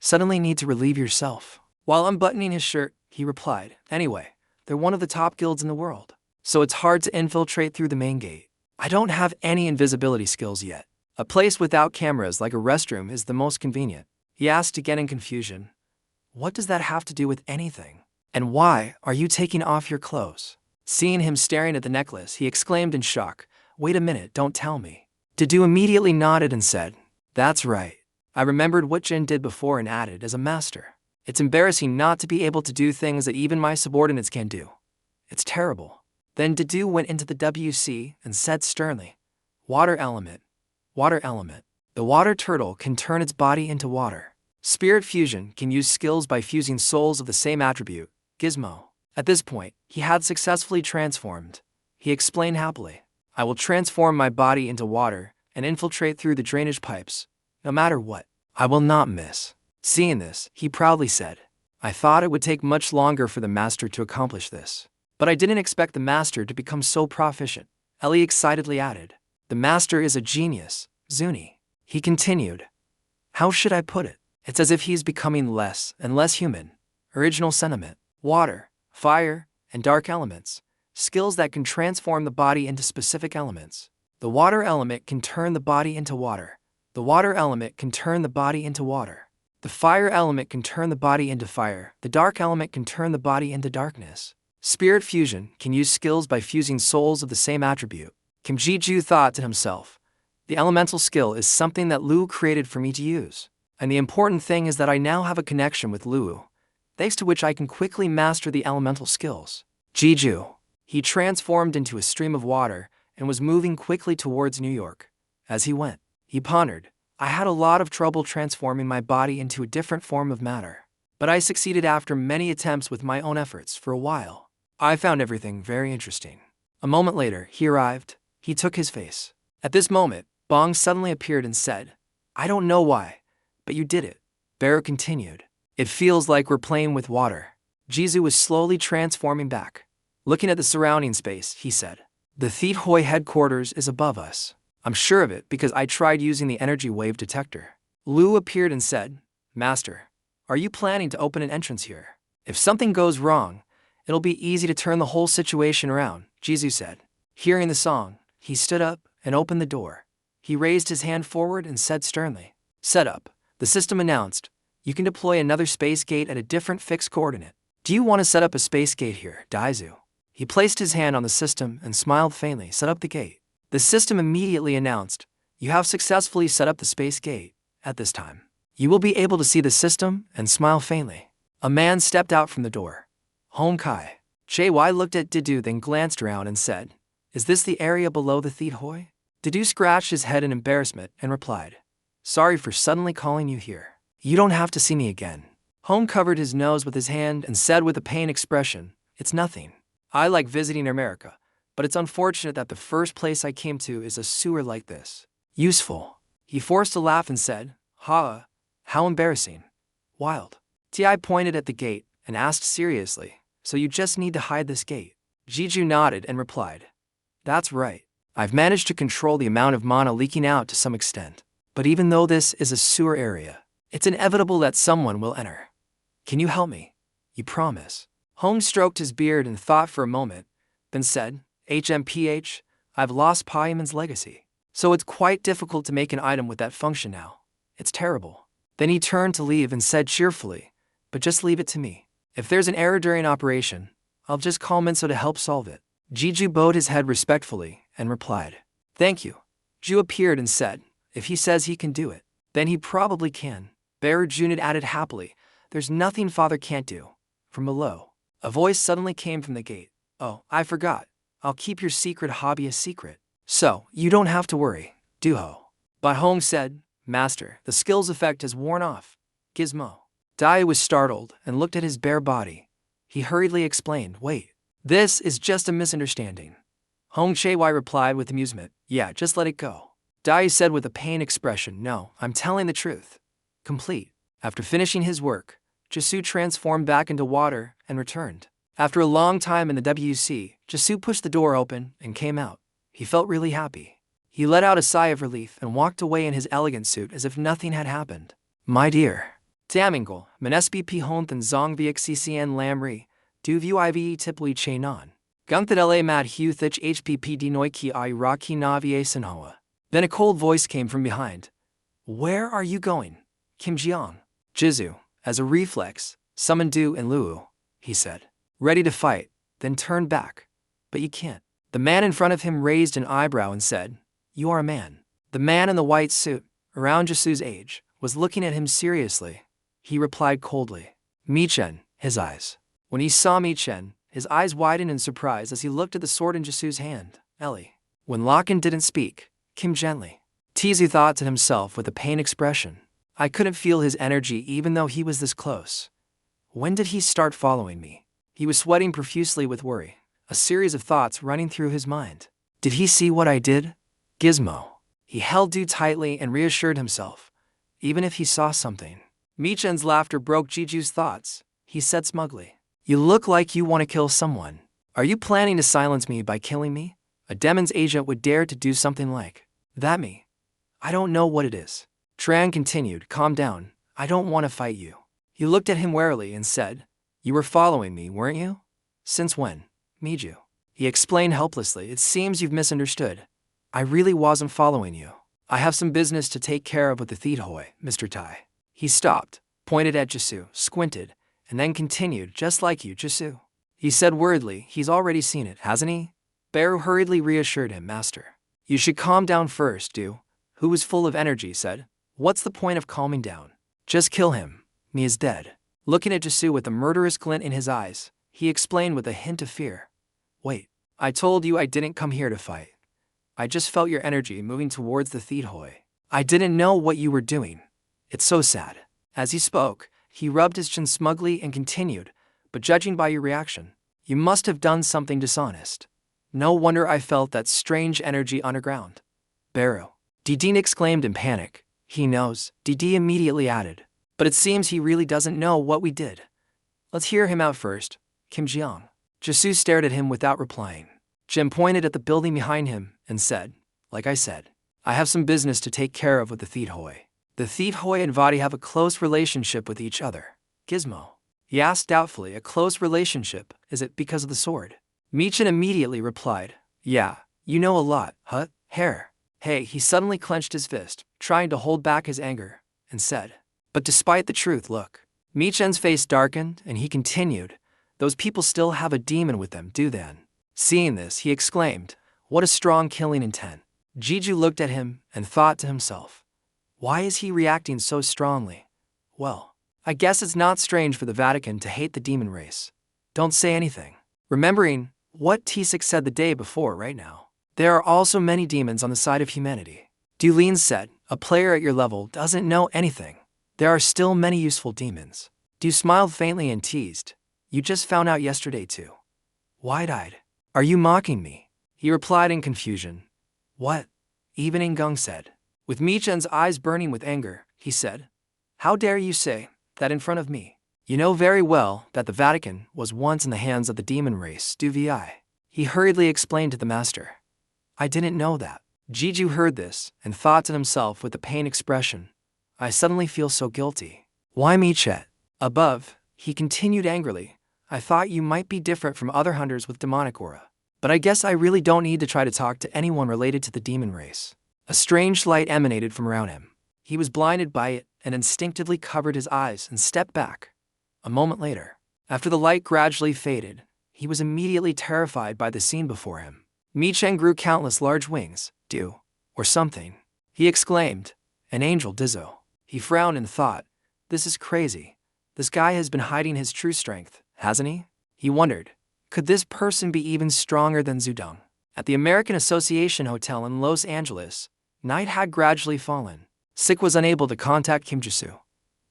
Suddenly need to relieve yourself?" While unbuttoning his shirt, he replied, "Anyway, they're one of the top guilds in the world, so it's hard to infiltrate through the main gate. I don't have any invisibility skills yet. A place without cameras like a restroom is the most convenient." He asked again in confusion, "What does that have to do with anything? And why are you taking off your clothes?" Seeing him staring at the necklace, he exclaimed in shock, "Wait a minute, don't tell me." Dedu immediately nodded and said, "That's right. I remembered what Jin did before and added, as a master. It's embarrassing not to be able to do things that even my subordinates can do. It's terrible." Then Dedu went into the WC and said sternly, "Water element. Water element. The water turtle can turn its body into water. Spirit fusion can use skills by fusing souls of the same attribute, Gizmo." At this point, he had successfully transformed. He explained happily, "I will transform my body into water and infiltrate through the drainage pipes. No matter what, I will not miss." Seeing this, he proudly said, "I thought it would take much longer for the master to accomplish this, but I didn't expect the master to become so proficient." Ellie excitedly added, "The master is a genius, Zuni." He continued, "How should I put it? It's as if he's becoming less and less human. Original sentiment, water, fire, and dark elements, skills that can transform the body into specific elements. The water element can turn the body into water. The water element can turn the body into water. The fire element can turn the body into fire. The dark element can turn the body into darkness. Spirit fusion can use skills by fusing souls of the same attribute." Kim Ji-ju thought to himself, "The elemental skill is something that Lu created for me to use. And the important thing is that I now have a connection with Lu, thanks to which I can quickly master the elemental skills." Ji-ju. He transformed into a stream of water and was moving quickly towards New York. As he went, he pondered, "I had a lot of trouble transforming my body into a different form of matter, but I succeeded after many attempts with my own efforts for a while. I found everything very interesting." A moment later, he arrived. He took his face. At this moment, Bong suddenly appeared and said, "I don't know why, but you did it." Barrow continued, "It feels like we're playing with water." Jizu was slowly transforming back. Looking at the surrounding space, he said, "The Thief Hoi headquarters is above us. I'm sure of it because I tried using the energy wave detector." Lu appeared and said, "Master, are you planning to open an entrance here? If something goes wrong, it'll be easy to turn the whole situation around," Jizu said. Hearing the song, he stood up and opened the door. He raised his hand forward and said sternly, "Set up." The system announced, "You can deploy another space gate at a different fixed coordinate. Do you want to set up a space gate here, Daizu?" He placed his hand on the system and smiled faintly, set up the gate. The system immediately announced, "You have successfully set up the space gate. At this time, you will be able to see the system and smile faintly." A man stepped out from the door. Hong Kai. Che-Wai looked at Didu, then glanced around and said, "Is this the area below the Theed Hoi?" Didu scratched his head in embarrassment and replied, "Sorry for suddenly calling you here. You don't have to see me again." Hong covered his nose with his hand and said with a pained expression, "It's nothing. I like visiting America, but it's unfortunate that the first place I came to is a sewer like this. Useful." He forced a laugh and said, "Ha, how embarrassing. Wild." Ti pointed at the gate and asked seriously, "So you just need to hide this gate?" Jiju nodded and replied, "That's right. I've managed to control the amount of mana leaking out to some extent. But even though this is a sewer area, it's inevitable that someone will enter. Can you help me? You promise?" Hong stroked his beard and thought for a moment, then said, "HMPH, I've lost Paiman's legacy. So it's quite difficult to make an item with that function now. It's terrible." Then he turned to leave and said cheerfully, "But just leave it to me. If there's an error during operation, I'll just call Minso to help solve it." Jiju bowed his head respectfully and replied, "Thank you." Ju appeared and said, "If he says he can do it, then he probably can." Beru Junid added happily, "There's nothing father can't do." From below, a voice suddenly came from the gate. "Oh, I forgot. I'll keep your secret hobby a secret. So, you don't have to worry, Duho." But Hong said, "Master, the skill's effect has worn off. Gizmo." Dai was startled and looked at his bare body. He hurriedly explained, "Wait, this is just a misunderstanding." Hong Che-Wai replied with amusement, "Yeah, just let it go." Dai said with a pained expression, "No, I'm telling the truth." Complete. After finishing his work, Jisu transformed back into water and returned. After a long time in the WC, Jisu pushed the door open and came out. He felt really happy. He let out a sigh of relief and walked away in his elegant suit as if nothing had happened. "My dear. Tamingel, men SBP Honthan Zong VXCCN Lamri, Du Vu IVE Tipui Che Non. Gungthadele Mad Huthich HPP Dinoiki I Raki Navie Sanhoa." Then a cold voice came from behind. "Where are you going, Kim Jiang?" Jizu, as a reflex, summoned Du and Luo. He said, "Ready to fight," then turned back. "But you can't." The man in front of him raised an eyebrow and said, "You are a man." The man in the white suit, around Jisu's age, was looking at him seriously. He replied coldly, "Michen," his eyes. When he saw Michen, his eyes widened in surprise as he looked at the sword in Jisu's hand. "Ellie." When Locken didn't speak, Kim gently. Tizu thought to himself with a pained expression, "I couldn't feel his energy even though he was this close. When did he start following me?" He was sweating profusely with worry, a series of thoughts running through his mind. Did he see what I did? Gizmo. He held Du tightly and reassured himself, even if he saw something. Michen's laughter broke Jiju's thoughts. He said smugly, "You look like you want to kill someone. Are you planning to silence me by killing me? A demon's agent would dare to do something like that me. I don't know what it is." Tran continued, "Calm down. I don't want to fight you." He looked at him warily and said, "You were following me, weren't you? Since when?" "Miju." He explained helplessly, "It seems you've misunderstood. I really wasn't following you. I have some business to take care of with the Theed Hoi, Mr. Tai." He stopped, pointed at Jisu, squinted, and then continued, "Just like you, Jisu." He said worriedly, "He's already seen it, hasn't he?" Beru hurriedly reassured him, "Master, you should calm down first, Du," who was full of energy, said. "What's the point of calming down? Just kill him. Me is dead." Looking at Jisu with a murderous glint in his eyes, he explained with a hint of fear, "Wait, I told you I didn't come here to fight. I just felt your energy moving towards the Theed Hoi. I didn't know what you were doing. It's so sad." As he spoke, he rubbed his chin smugly and continued, "But judging by your reaction, you must have done something dishonest. No wonder I felt that strange energy underground." "Beru." Didin exclaimed in panic. "He knows," Didi immediately added. "But it seems he really doesn't know what we did. Let's hear him out first, Kim Jiang." Jisu stared at him without replying. Jim pointed at the building behind him and said, "Like I said, I have some business to take care of with the Theed Hoi." "The Theed Hoi and Vadi have a close relationship with each other, Gizmo?" He asked doubtfully. "A close relationship, is it because of the sword?" Michin immediately replied, "Yeah, you know a lot, huh, hair?" Hey, he suddenly clenched his fist, trying to hold back his anger, and said, "But despite the truth, look." Michen's face darkened, and he continued, "Those people still have a demon with them, do then?" Seeing this, he exclaimed, "What a strong killing intent." Jiju looked at him and thought to himself, why is he reacting so strongly? Well, I guess it's not strange for the Vatican to hate the demon race. Don't say anything. Remembering what T6 said the day before right now. There are also many demons on the side of humanity. Dulin said, a player at your level doesn't know anything. There are still many useful demons. Du smiled faintly and teased, you just found out yesterday too. Wide-eyed. Are you mocking me? He replied in confusion. What? Even Ingung said. With Michen's eyes burning with anger, he said, how dare you say that in front of me? You know very well that the Vatican was once in the hands of the demon race, du vi. He hurriedly explained to the master. I didn't know that. Jiju heard this and thought to himself with a pained expression, I suddenly feel so guilty. Why me, Chet? Above, he continued angrily, I thought you might be different from other hunters with demonic aura. But I guess I really don't need to try to talk to anyone related to the demon race. A strange light emanated from around him. He was blinded by it and instinctively covered his eyes and stepped back. A moment later, after the light gradually faded, he was immediately terrified by the scene before him. Micheng grew countless large wings, or something. He exclaimed, an angel Dizzo. He frowned and thought, this is crazy. This guy has been hiding his true strength, hasn't he? He wondered, could this person be even stronger than Su Jang? At the American Association Hotel in Los Angeles, night had gradually fallen. Sik was unable to contact Kim Jisoo.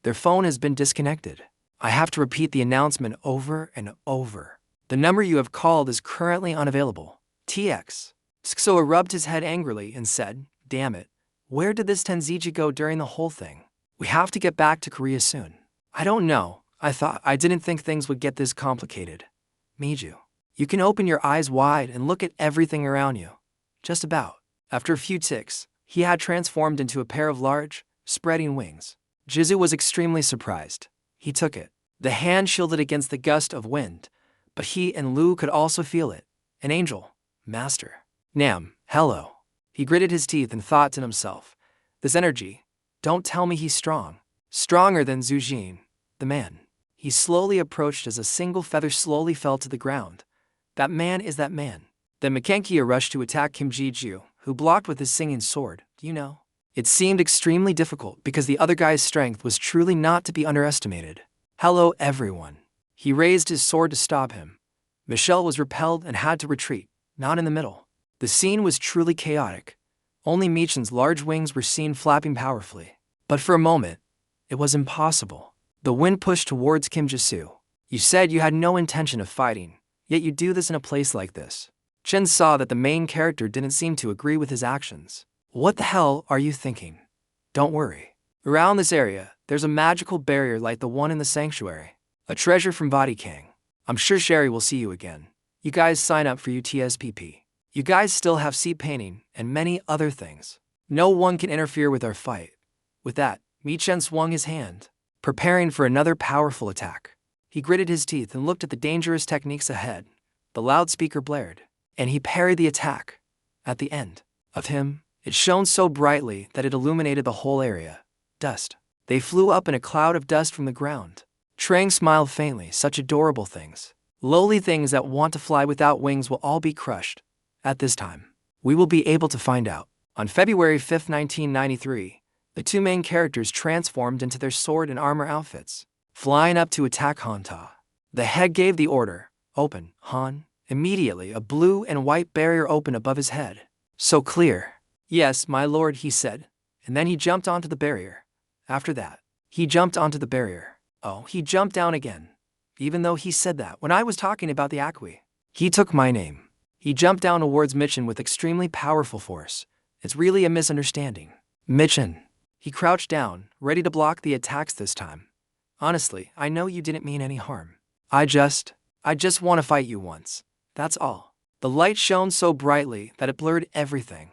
Their phone has been disconnected. I have to repeat the announcement over and over. The number you have called is currently unavailable. TX. Sikso rubbed his head angrily and said, damn it, where did this Tenziji go during the whole thing? We have to get back to Korea soon. I don't know, I didn't think things would get this complicated. Miju. You can open your eyes wide and look at everything around you. Just about. After a few ticks, he had transformed into a pair of large, spreading wings. Jizu was extremely surprised. He took it. The hand shielded against the gust of wind, but he and Lu could also feel it. An angel. Master. Nam, hello. He gritted his teeth and thought to himself, this energy, don't tell me he's strong. Stronger than Zhu Jin, the man. He slowly approached as a single feather slowly fell to the ground. That man is that man. Then Makenkia rushed to attack Kim Ji-ju, who blocked with his singing sword, you know. It seemed extremely difficult because the other guy's strength was truly not to be underestimated. Hello everyone. He raised his sword to stop him. Michelle was repelled and had to retreat, not in the middle. The scene was truly chaotic. Only Michen's large wings were seen flapping powerfully. But for a moment, it was impossible. The wind pushed towards Kim Jisoo. You said you had no intention of fighting, yet you do this in a place like this. Chen saw that the main character didn't seem to agree with his actions. What the hell are you thinking? Don't worry. Around this area, there's a magical barrier like the one in the sanctuary. A treasure from Vatican. I'm sure Sherry will see you again. You guys sign up for UTSPP. You guys still have seat painting and many other things. No one can interfere with our fight. With that, Mi-chen swung his hand, preparing for another powerful attack. He gritted his teeth and looked at the dangerous techniques ahead. The loudspeaker blared, and he parried the attack. At the end of him, it shone so brightly that it illuminated the whole area. Dust. They flew up in a cloud of dust from the ground. Trang smiled faintly, such adorable things. Lowly things that want to fly without wings will all be crushed. At this time, we will be able to find out. On February 5, 1993, the two main characters transformed into their sword and armor outfits, flying up to attack Hanta. The head gave the order, open, Han. Immediately, a blue and white barrier opened above his head. So clear. Yes, my lord, he said, and then he jumped onto the barrier. After that, he jumped onto the barrier. Oh, he jumped down again. Even though he said that when I was talking about the Acqui. He took my name. He jumped down towards Michen with extremely powerful force. It's really a misunderstanding. Michen. He crouched down, ready to block the attacks this time. Honestly, I know you didn't mean any harm. I just want to fight you once. That's all. The light shone so brightly that it blurred everything.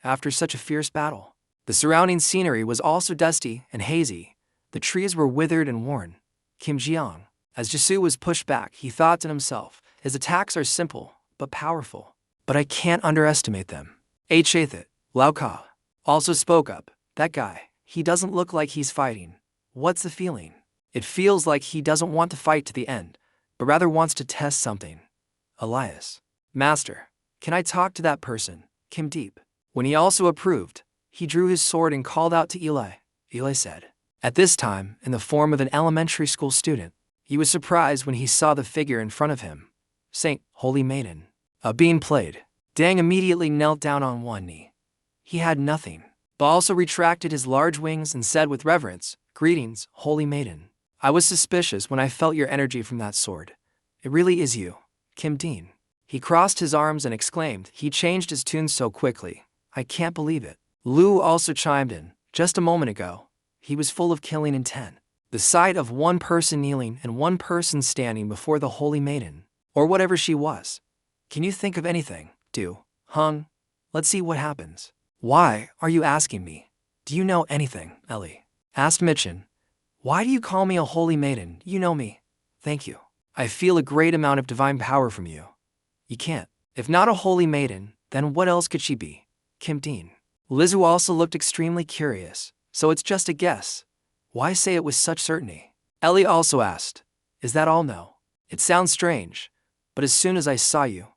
After such a fierce battle, the surrounding scenery was also dusty and hazy. The trees were withered and worn. Kim Jiang. As Jisoo was pushed back, he thought to himself, his attacks are simple, but powerful. But I can't underestimate them. Chathit, Lao Ka, also spoke up. That guy, he doesn't look like he's fighting. What's the feeling? It feels like he doesn't want to fight to the end, but rather wants to test something. Elias. Master, can I talk to that person, Kim Deep? When he also approved, he drew his sword and called out to Eli. Eli said, at this time, in the form of an elementary school student. He was surprised when he saw the figure in front of him. Saint, Holy Maiden. Being played. Dang immediately knelt down on one knee. He had nothing, but also retracted his large wings and said with reverence, greetings, Holy Maiden. I was suspicious when I felt your energy from that sword. It really is you, Kim Dean. He crossed his arms and exclaimed. He changed his tune so quickly. I can't believe it. Lu also chimed in. Just a moment ago, he was full of killing intent. The sight of one person kneeling and one person standing before the Holy Maiden, or whatever she was. Can you think of anything? Hung, let's see what happens. Why are you asking me? Do you know anything, Ellie? Asked Mitchin. Why do you call me a Holy Maiden? You know me. Thank you. I feel a great amount of divine power from you. You can't. If not a Holy Maiden, then what else could she be? Kim Dean. Lizu also looked extremely curious. So it's just a guess. Why say it with such certainty? Ellie also asked. Is that all? No. It sounds strange, but as soon as I saw you,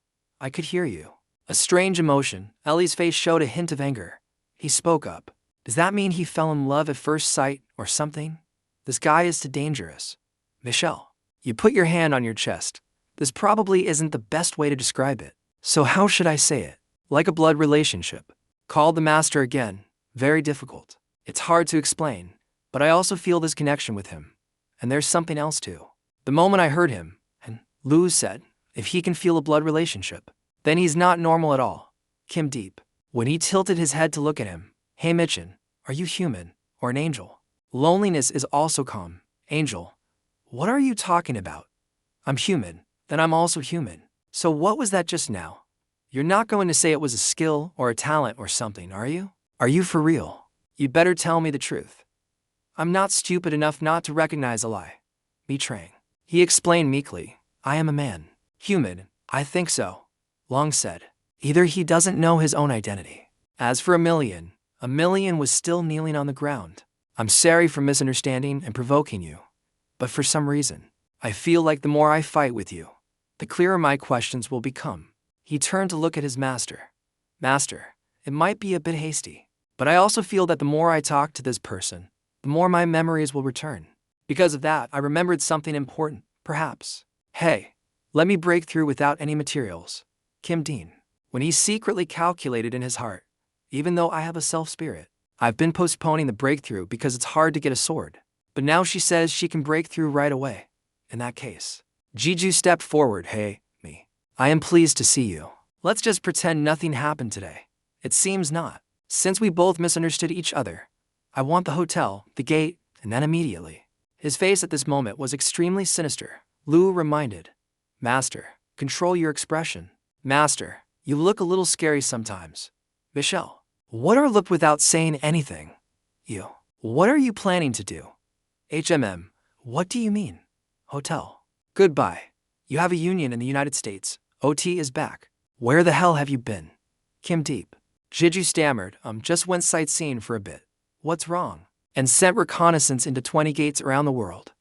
I could hear you. A strange emotion. Ellie's face showed a hint of anger. He spoke up. Does that mean he fell in love at first sight or something? This guy is too dangerous. Michelle, you put your hand on your chest. This probably isn't the best way to describe it. So how should I say it? Like a blood relationship. Called the master again. Very difficult. It's hard to explain, but I also feel this connection with him. And there's something else too. The moment I heard him, and Lu said, if he can feel a blood relationship, then he's not normal at all. Kim Deep. When he tilted his head to look at him, hey Mitchin, are you human or an angel? Loneliness is also calm. Angel. What are you talking about? I'm human, then I'm also human. So what was that just now? You're not going to say it was a skill or a talent or something, are you? Are you for real? You'd better tell me the truth. I'm not stupid enough not to recognize a lie. Betraying. He explained meekly. I am a man. Human, I think so. Long said. Either he doesn't know his own identity. As for a million was still kneeling on the ground. I'm sorry for misunderstanding and provoking you. But for some reason, I feel like the more I fight with you, the clearer my questions will become. He turned to look at his master. Master, it might be a bit hasty, but I also feel that the more I talk to this person, the more my memories will return. Because of that, I remembered something important, perhaps. Hey, let me break through without any materials. Kim Dean. When he secretly calculated in his heart, even though I have a self-spirit, I've been postponing the breakthrough because it's hard to get a sword. But now she says she can break through right away. In that case, Jiju stepped forward. Hey, me. I am pleased to see you. Let's just pretend nothing happened today. It seems not. Since we both misunderstood each other, I want the hotel, the gate, and then immediately. His face at this moment was extremely sinister. Lu reminded. Master, control your expression. Master, you look a little scary sometimes. Michelle, what are look without saying anything? You, what are you planning to do? What do you mean? Hotel. Goodbye. You have a union in the United States. OT is back. Where the hell have you been? Kim Deep. Jiju stammered, just went sightseeing for a bit. What's wrong? And sent reconnaissance into 20 gates around the world.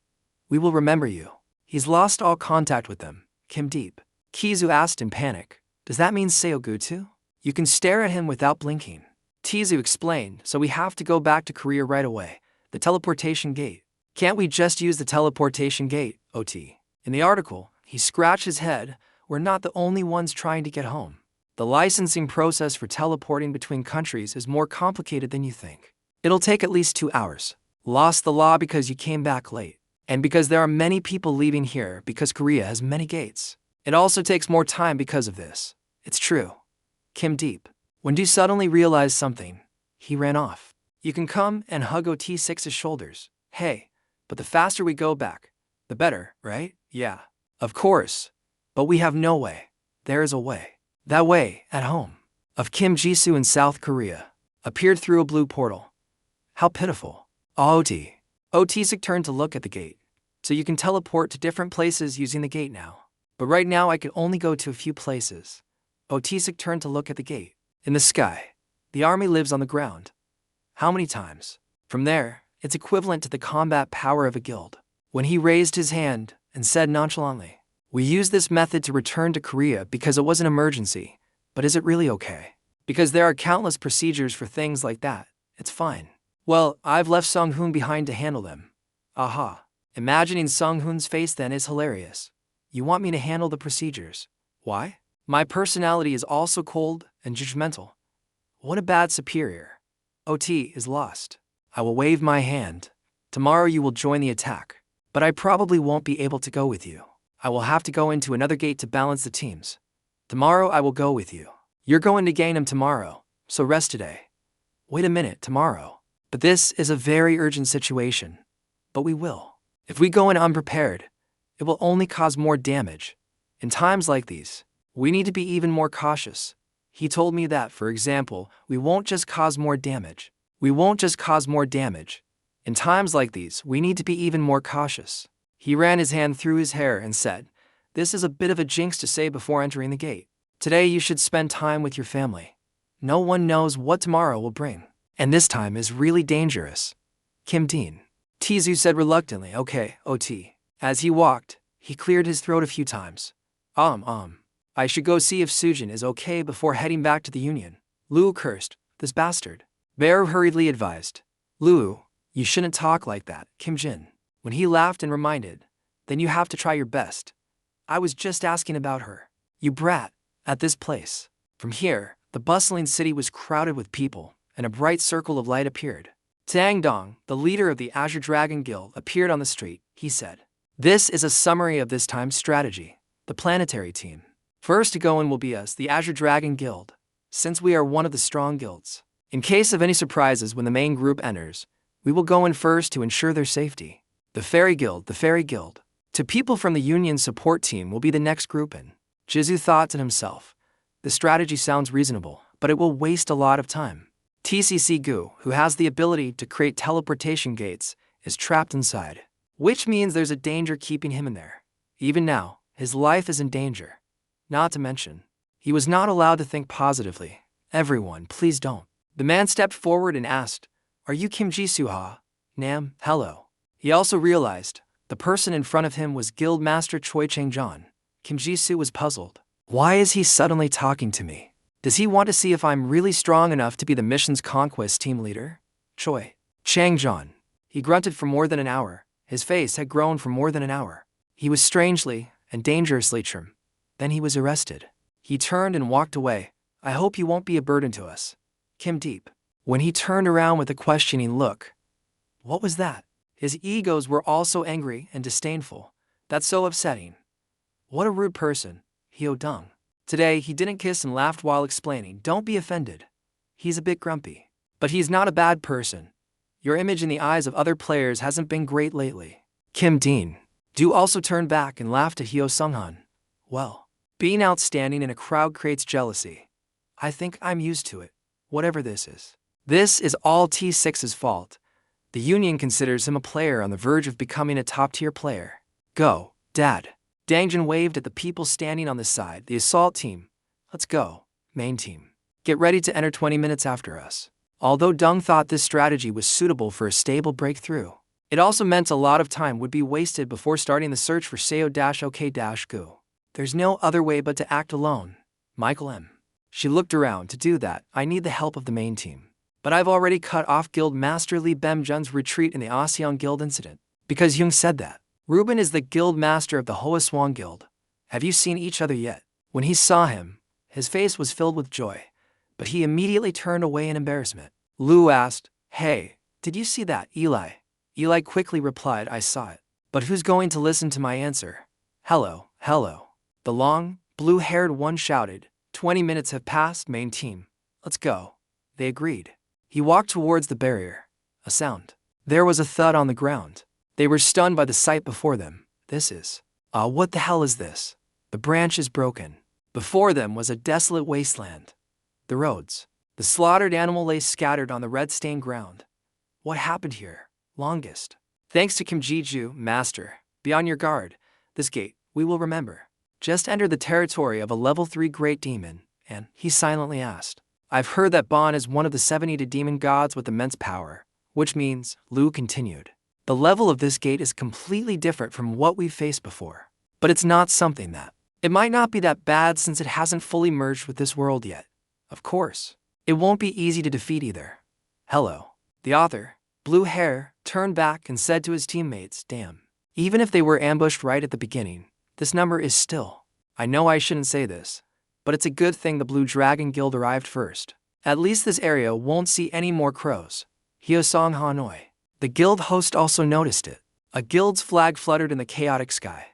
We will remember you. He's lost all contact with them. Kim Deep. Kizu asked in panic. Does that mean Seogutu? You can stare at him without blinking. Tizu explained, so we have to go back to Korea right away. The teleportation gate. Can't we just use the teleportation gate, OT? In the article, he scratched his head. We're not the only ones trying to get home. The licensing process for teleporting between countries is more complicated than you think. It'll take at least 2 hours. Lost the law because you came back late. And because there are many people leaving here because Korea has many gates. It also takes more time because of this. It's true. Kim Deep. When Du suddenly realized something, he ran off. You can come and hug OT6's shoulders. Hey, but the faster we go back, the better, right? Yeah. Of course. But we have no way. There is a way. That way, at home. Of Kim Jisoo in South Korea. Appeared through a blue portal. How pitiful. OT. Otisik turned to look at the gate. So you can teleport to different places using the gate now. But right now I could only go to a few places. Otisik turned to look at the gate. In the sky. The army lives on the ground. How many times? From there, it's equivalent to the combat power of a guild. When he raised his hand and said nonchalantly, We used this method to return to Korea because it was an emergency. But is it really okay? Because there are countless procedures for things like that. It's fine. Well, I've left Sung-hoon behind to handle them. Aha. Imagining Sung-hoon's face then is hilarious. You want me to handle the procedures? Why? My personality is also cold and judgmental. What a bad superior. OT is lost. I will wave my hand. Tomorrow you will join the attack. But I probably won't be able to go with you. I will have to go into another gate to balance the teams. Tomorrow I will go with you. You're going to gain him tomorrow, so rest today. Wait a minute, tomorrow. But this is a very urgent situation. But we will. If we go in unprepared, it will only cause more damage. In times like these, we need to be even more cautious. He told me that, for example, we won't just cause more damage. We won't just cause more damage. In times like these, we need to be even more cautious. He ran his hand through his hair and said, "This is a bit of a jinx to say before entering the gate. Today you should spend time with your family. No one knows what tomorrow will bring. And this time is really dangerous." Kim Dean. Tizu said reluctantly, "Okay, OT." As he walked, he cleared his throat a few times. I should go see if Su Jang is okay before heading back to the Union. Lu cursed, "This bastard." Bear hurriedly advised, "Lu, you shouldn't talk like that, Kim Jin." When he laughed and reminded, "Then you have to try your best. I was just asking about her. You brat." At this place. From here, the bustling city was crowded with people, and a bright circle of light appeared. Tang Dong, the leader of the Azure Dragon Guild, appeared on the street. He said, "This is a summary of this time's strategy. The planetary team. First to go in will be us, the Azure Dragon Guild, since we are one of the strong guilds. In case of any surprises when the main group enters, we will go in first to ensure their safety. The Fairy Guild. To people from the Union support team will be the next group in." Jizu thought to himself, "The strategy sounds reasonable, but it will waste a lot of time." TCC Gu, who has the ability to create teleportation gates, is trapped inside, which means there's a danger keeping him in there. Even now, his life is in danger. Not to mention, he was not allowed to think positively. "Everyone, please don't." The man stepped forward and asked, "Are you Kim Ji-soo-ha?" "Nam, hello." He also realized the person in front of him was Guild Master Choi Chang-jon. Kim Ji-soo was puzzled. Why is he suddenly talking to me? Does he want to see if I'm really strong enough to be the mission's conquest team leader? Choi Chang-jon. He grunted for more than an hour. His face had grown for more than an hour. He was strangely and dangerously trim. Then he was arrested. He turned and walked away. "I hope you won't be a burden to us." Kim Deep. When he turned around with a questioning look. What was that? His egos were also angry and disdainful. That's so upsetting. What a rude person, Hyo Dung. Today, he didn't kiss and laughed while explaining, "Don't be offended. He's a bit grumpy. But he's not a bad person. Your image in the eyes of other players hasn't been great lately." Kim Dean. Do also turned back and laughed at Hyo Sung-han. "Well, being outstanding in a crowd creates jealousy. I think I'm used to it, whatever this is. This is all T6's fault. The Union considers him a player on the verge of becoming a top-tier player. Go, Dad." Dangjin waved at the people standing on the side. "The assault team. Let's go, main team. Get ready to enter 20 minutes after us." Although Dung thought this strategy was suitable for a stable breakthrough, it also meant a lot of time would be wasted before starting the search for Seo-OK-Gu. There's no other way but to act alone. Michael M. She looked around. "To do that, I need the help of the main team. But I've already cut off Guild Master Lee Bemjun's retreat in the Aseong Guild incident." Because Jung said that. "Ruben is the Guild Master of the Hoaswang Guild. Have you seen each other yet?" When he saw him, his face was filled with joy, but he immediately turned away in embarrassment. Lu asked, "Hey, did you see that, Eli?" Eli quickly replied, "I saw it. But who's going to listen to my answer?" Hello. The long, blue-haired one shouted, 20 minutes have passed, main team. Let's go." They agreed. He walked towards the barrier. A sound. There was a thud on the ground. They were stunned by the sight before them. What the hell is this? The branch is broken. Before them was a desolate wasteland. The roads. The slaughtered animal lay scattered on the red-stained ground. What happened here? Longest. Thanks to Kim Ji-ju, Master. Be on your guard. This gate, we will remember. Just entered the territory of a level 3 great demon, and he silently asked, "I've heard that Bon is one of the 70 demon gods with immense power." Which means, Lu continued, "The level of this gate is completely different from what we've faced before. But it's not something that. It might not be that bad since it hasn't fully merged with this world yet. Of course. It won't be easy to defeat either. Hello. The author, blue hair, turned back and said to his teammates, damn. Even if they were ambushed right at the beginning, this number is still. I know I shouldn't say this, but it's a good thing the Blue Dragon Guild arrived first. At least this area won't see any more crows. Hyosong Hanoi. The guild host also noticed it. A guild's flag fluttered in the chaotic sky.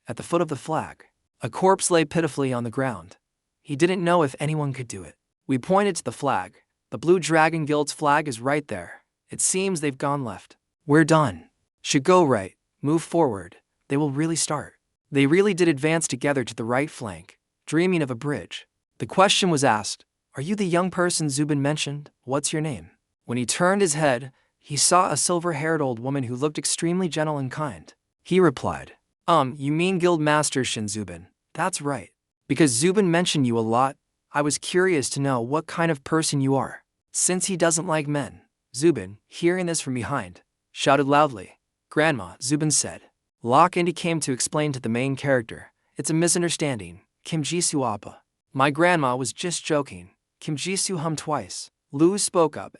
At the foot of the flag, a corpse lay pitifully on the ground. He didn't know if anyone could do it. We pointed to the flag. The Blue Dragon Guild's flag is right there. It seems they've gone left. We're done. Should go right. Move forward. They will really start. They really did advance together to the right flank, dreaming of a bridge. The question was asked, are you the young person Zubin mentioned? What's your name? When he turned his head, he saw a silver-haired old woman who looked extremely gentle and kind. He replied, you mean Guild Master Shin Zubin? That's right. Because Zubin mentioned you a lot, I was curious to know what kind of person you are. Since he doesn't like men, Zubin, hearing this from behind, shouted loudly. Grandma, Zubin said. Lock Indy came to explain to the main character. It's a misunderstanding. Kim Jisoo Appa. My grandma was just joking. Kim Jisoo hummed twice. Lu spoke up.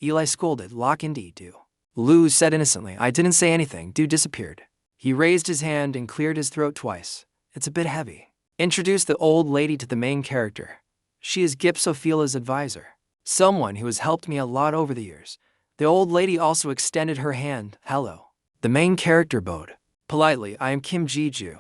Eli scolded. Lock Indy, do. Lu said innocently. I didn't say anything. Du disappeared. He raised his hand and cleared his throat twice. It's a bit heavy. Introduced the old lady to the main character. She is Gip Sophila's advisor. Someone who has helped me a lot over the years. The old lady also extended her hand. Hello. The main character bowed. Politely, I am Kim Ji-ju.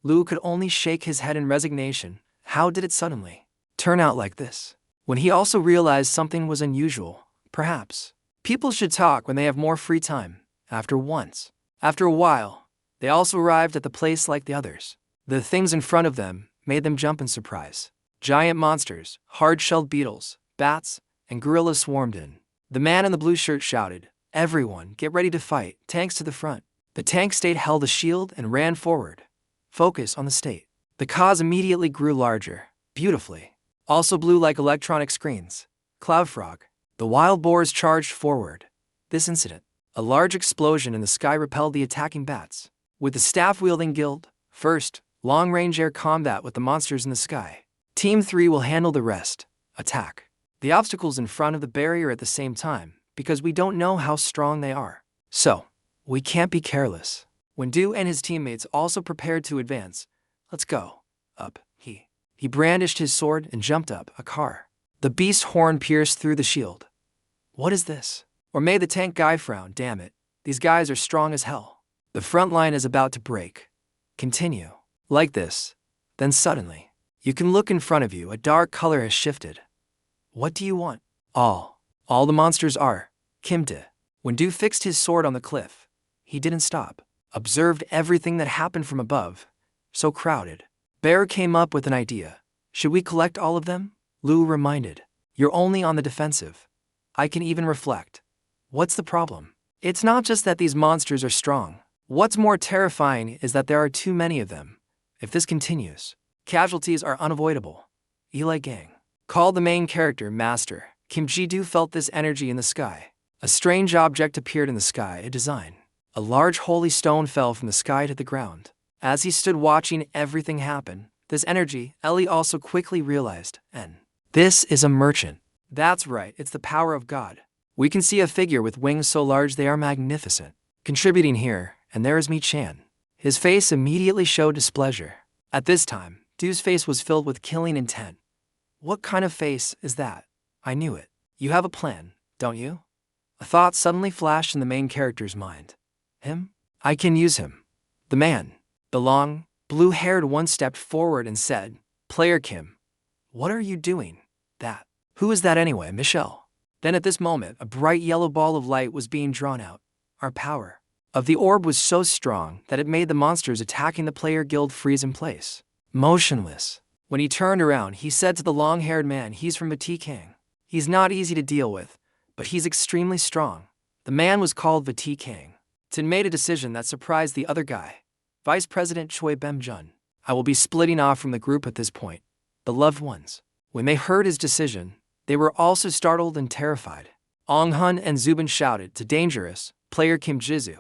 Lu could only shake his head in resignation. How did it suddenly turn out like this? When he also realized something was unusual, perhaps. People should talk when they have more free time. After a while, they also arrived at the place like the others. The things in front of them made them jump in surprise. Giant monsters, hard-shelled beetles, bats, and gorillas swarmed in. The man in the blue shirt shouted, everyone, get ready to fight, tanks to the front. The tank state held a shield and ran forward. Focus on the state. The cause immediately grew larger, beautifully. Also blue like electronic screens. Cloud Frog. The wild boars charged forward. This incident, a large explosion in the sky repelled the attacking bats. With the staff-wielding guild, first, long-range air combat with the monsters in the sky. Team 3 will handle the rest. Attack the obstacles in front of the barrier at the same time, because we don't know how strong they are. So, we can't be careless. When Du and his teammates also prepared to advance, let's go. Up, he brandished his sword and jumped up, a car. The beast's horn pierced through the shield. What is this? Or may the tank guy frown, damn it. These guys are strong as hell. The front line is about to break. Continue. Like this. Then suddenly, you can look in front of you, a dark color has shifted. What do you want? All the monsters are. Kim De. When Du fixed his sword on the cliff, he didn't stop. Observed everything that happened from above. So crowded. Bear came up with an idea. Should we collect all of them? Lu reminded. You're only on the defensive. I can even reflect. What's the problem? It's not just that these monsters are strong. What's more terrifying is that there are too many of them. If this continues, casualties are unavoidable. Eli Gang called the main character Master. Kim Ji-du felt this energy in the sky. A strange object appeared in the sky, a design. A large holy stone fell from the sky to the ground. As he stood watching everything happen, this energy, Ellie also quickly realized, this is a merchant. That's right, it's the power of God. We can see a figure with wings so large they are magnificent. Contributing here, and there is Mi-chan. His face immediately showed displeasure. At this time, Du's face was filled with killing intent. What kind of face is that? I knew it. You have a plan, don't you? A thought suddenly flashed in the main character's mind. Him? I can use him. The man, the long, blue-haired one stepped forward and said, Player Kim, what are you doing? That. Who is that anyway, Michelle? Then at this moment, a bright yellow ball of light was being drawn out. Our power of the orb was so strong that it made the monsters attacking the player guild freeze in place. Motionless. When he turned around, he said to the long-haired man, he's from Vatikang. He's not easy to deal with, but he's extremely strong. The man was called Vatikang. Tin made a decision that surprised the other guy. Vice President Choi Bem-jun. I will be splitting off from the group at this point. The loved ones. When they heard his decision, they were also startled and terrified. Ong-hun and Zubin shouted to dangerous, player Kim Jizu.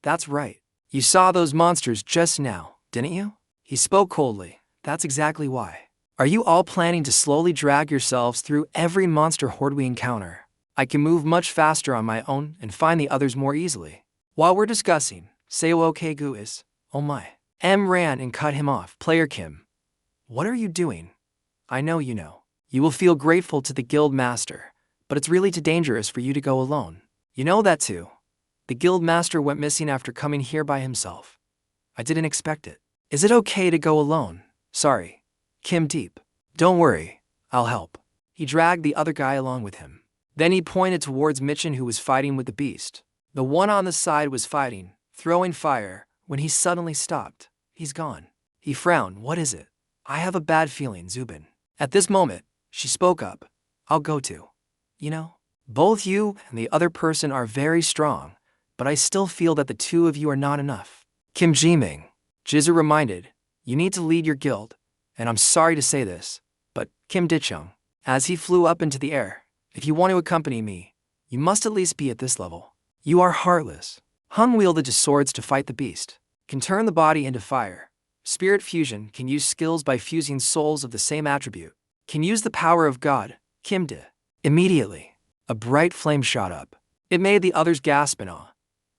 That's right. You saw those monsters just now, didn't you? He spoke coldly. That's exactly why. Are you all planning to slowly drag yourselves through every monster horde we encounter? I can move much faster on my own and find the others more easily. While we're discussing, Seo Kegu is, oh my. M ran and cut him off. Player Kim. What are you doing? I know you know. You will feel grateful to the guild master, but it's really too dangerous for you to go alone. You know that too. The guild master went missing after coming here by himself. I didn't expect it. Is it okay to go alone? Sorry. Kim Deep. Don't worry. I'll help. He dragged the other guy along with him. Then he pointed towards Michin, who was fighting with the beast. The one on the side was fighting, throwing fire, when he suddenly stopped. He's gone. He frowned. What is it? I have a bad feeling, Zubin. At this moment, she spoke up. I'll go too. You know, both you and the other person are very strong, but I still feel that the two of you are not enough. Kim Jiming. Jizu reminded, you need to lead your guild, and I'm sorry to say this, but Kim Dichung, as he flew up into the air, if you want to accompany me, you must at least be at this level. You are heartless. Hung wielded his swords to fight the beast, can turn the body into fire. Spirit fusion can use skills by fusing souls of the same attribute, can use the power of God, Kim De. Immediately, a bright flame shot up. It made the others gasp in awe.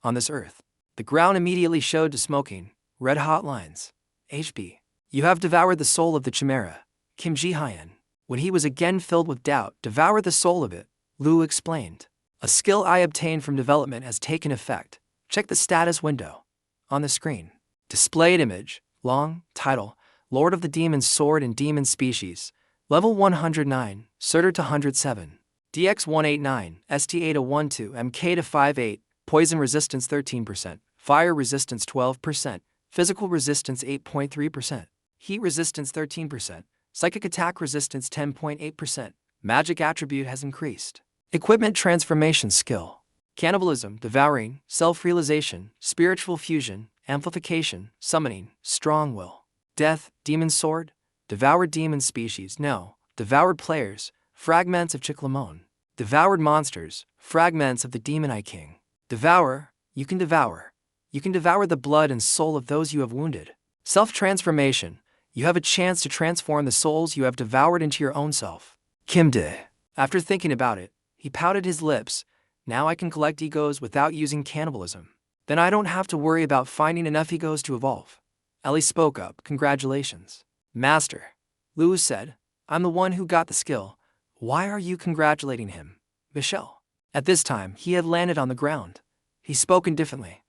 On this earth, the ground immediately showed to smoking, red-hot lines. HB. You have devoured the soul of the Chimera, Kim Ji Hyen. When he was again filled with doubt, devour the soul of it, Lu explained. A skill I obtained from development has taken effect. Check the status window. On the screen. Displayed image, long, title, Lord of the Demon's Sword and Demon Species. Level 109, Surtur to 107. DX 189, ST8 to 12, MK to 58, Poison Resistance 13%, Fire Resistance 12%, Physical Resistance 8.3%, Heat Resistance 13%, Psychic Attack Resistance 10.8%. Magic Attribute has increased. Equipment Transformation Skill. Cannibalism, Devouring, Self-Realization, Spiritual Fusion, Amplification, Summoning, Strong Will. Death, Demon Sword, Devoured Demon Species, no. Devoured Players, Fragments of Chiclamon. Devoured Monsters, Fragments of the Demon Eye King. Devour, you can devour. You can devour the blood and soul of those you have wounded. Self-transformation, you have a chance to transform the souls you have devoured into your own self. Kim De. After thinking about it, he pouted his lips. Now I can collect egos without using cannibalism. Then I don't have to worry about finding enough egos to evolve. Ellie spoke up. Congratulations. Master. Lewis said, I'm the one who got the skill. Why are you congratulating him? Michelle. At this time, he had landed on the ground. He spoke indifferently.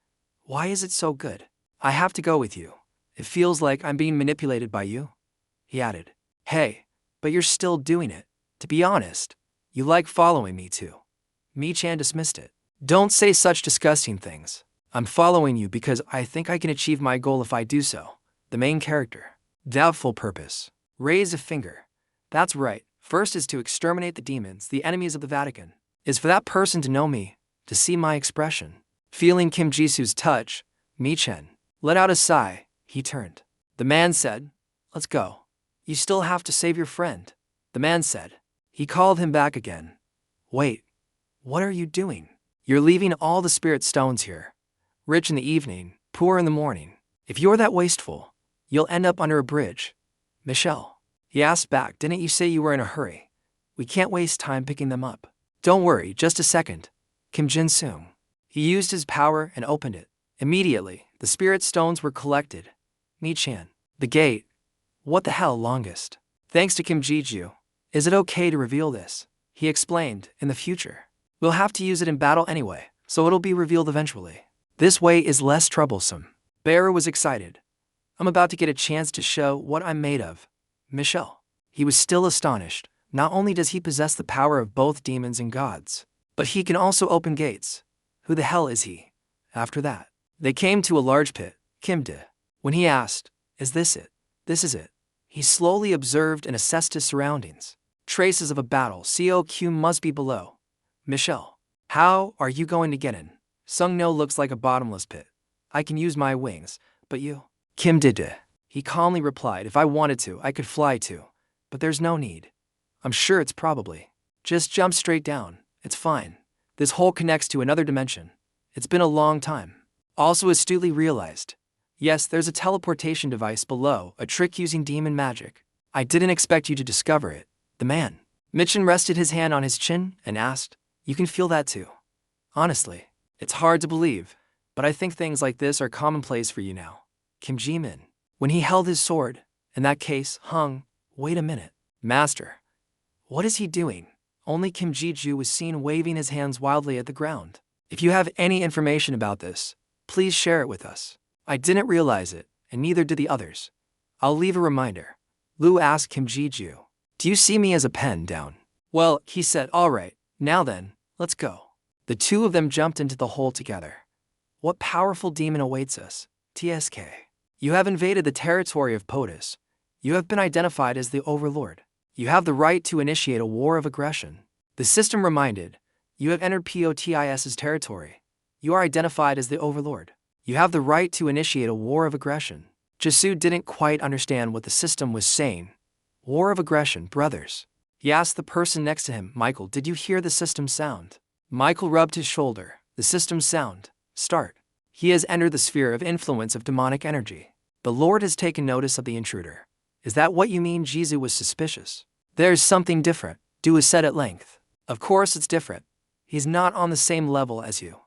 Why is it so good? I have to go with you. It feels like I'm being manipulated by you. He added. Hey, but you're still doing it. To be honest, you like following me too. Mi-chan dismissed it. Don't say such disgusting things. I'm following you because I think I can achieve my goal if I do so. The main character. Doubtful purpose. Raise a finger. That's right. First is to exterminate the demons, the enemies of the Vatican. Is for that person to know me, to see my expression. Feeling Kim Jisu's touch, Mi-chan let out a sigh. He turned. The man said, let's go. You still have to save your friend. The man said. He called him back again. Wait. What are you doing? You're leaving all the spirit stones here. Rich in the evening, poor in the morning. If you're that wasteful, you'll end up under a bridge. Michelle. He asked back, didn't you say you were in a hurry? We can't waste time picking them up. Don't worry, just a second. Kim Jin-sung. He used his power and opened it. Immediately, the spirit stones were collected. Mi-chan. The gate. What the hell, longest? Thanks to Kim Ji-ju. Is it okay to reveal this? He explained, in the future. We'll have to use it in battle anyway, so it'll be revealed eventually. This way is less troublesome. Bearer was excited. I'm about to get a chance to show what I'm made of. Michelle. He was still astonished. Not only does he possess the power of both demons and gods, but he can also open gates. Who the hell is he? After that, they came to a large pit. Kim De. When he asked, is this it? This is it. He slowly observed and assessed his surroundings. Traces of a battle. COQ must be below. Michelle. How are you going to get in? Sung-no looks like a bottomless pit. I can use my wings, but you? Kim De. He calmly replied, if I wanted to, I could fly too. But there's no need. I'm sure it's probably. Just jump straight down. It's fine. This hole connects to another dimension. It's been a long time. Also astutely realized. Yes, there's a teleportation device below, a trick using demon magic. I didn't expect you to discover it. The man. Mitchin rested his hand on his chin and asked, "You can feel that too?" Honestly, it's hard to believe, but I think things like this are commonplace for you now. Kim Ji-min. When he held his sword, in that case, hung, wait a minute. Master. What is he doing? Only Kim Ji-ju was seen waving his hands wildly at the ground. If you have any information about this, please share it with us. I didn't realize it, and neither did the others. I'll leave a reminder. Lu asked Kim Ji-ju. Do you see me as a pen down? Well, he said, all right, now then, let's go. The two of them jumped into the hole together. What powerful demon awaits us? TSK. You have invaded the territory of POTUS. You have been identified as the Overlord. You have the right to initiate a war of aggression. The system reminded, you have entered POTIS's territory. You are identified as the Overlord. You have the right to initiate a war of aggression. Jisoo didn't quite understand what the system was saying. War of aggression, brothers. He asked the person next to him, Michael, did you hear the system sound? Michael rubbed his shoulder. The system sound. Start. He has entered the sphere of influence of demonic energy. The Lord has taken notice of the intruder. Is that what you mean? Jisoo was suspicious. There's something different, Du said at length. Of course it's different. He's not on the same level as you.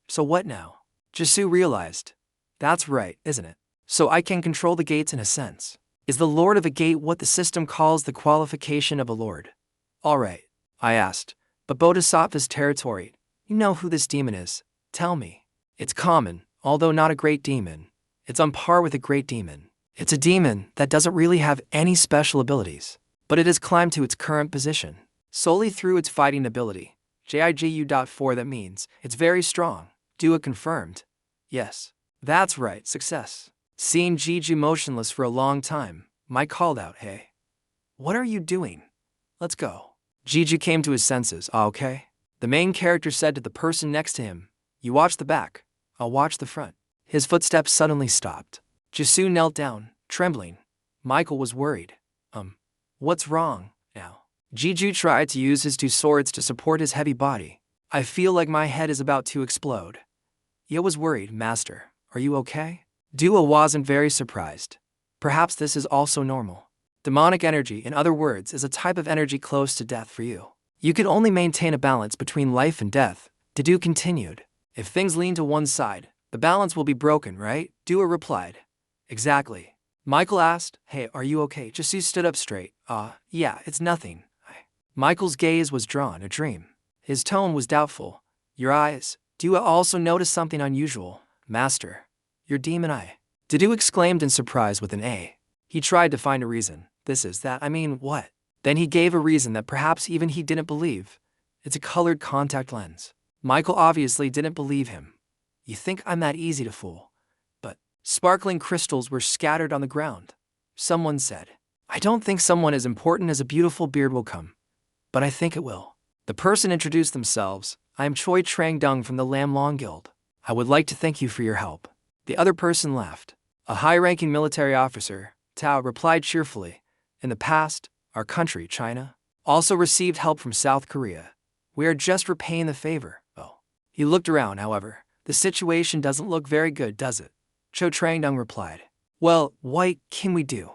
So what now? Jisoo realized. That's right, isn't it? So I can control the gates in a sense. Is the Lord of a gate what the system calls the qualification of a lord? All right, I asked. But Bodhisattva's territory, you know who this demon is. Tell me. It's common, although not a great demon. It's on par with a great demon. It's a demon that doesn't really have any special abilities, but it has climbed to its current position solely through its fighting ability. JIGU.4 that means it's very strong. Dua confirmed. Yes. That's right, success. Seeing Jiju motionless for a long time, Mike called out, hey. What are you doing? Let's go. Jiju came to his senses. Okay? The main character said to the person next to him, you watch the back, I'll watch the front. His footsteps suddenly stopped. Jisoo knelt down, trembling. Michael was worried. What's wrong now? Jiju tried to use his two swords to support his heavy body. I feel like my head is about to explode. Ye was worried, Master. Are you okay? Dua wasn't very surprised. Perhaps this is also normal. Demonic energy, in other words, is a type of energy close to death for you. You could only maintain a balance between life and death. Dua continued. If things lean to one side, the balance will be broken, right? Dua replied. Exactly. Michael asked, hey, are you okay? Jisoo stood up straight. Yeah, it's nothing. Michael's gaze was drawn, a dream. His tone was doubtful. Your eyes. Dua also noticed something unusual. Master, your demon eye. Dua exclaimed in surprise with an A. He tried to find a reason. This is that, I mean, what? Then he gave a reason that perhaps even he didn't believe. It's a colored contact lens. Michael obviously didn't believe him. You think I'm that easy to fool? But sparkling crystals were scattered on the ground. Someone said, I don't think someone as important as a beautiful beard will come. But I think it will. The person introduced themselves. I am Choi Trang-dung from the Lam Long Guild. I would like to thank you for your help. The other person laughed. A high-ranking military officer, Tao, replied cheerfully. In the past, our country, China, also received help from South Korea. We are just repaying the favor. Oh. He looked around, however. The situation doesn't look very good, does it? Cho Trang-dung replied. Well, what can we do?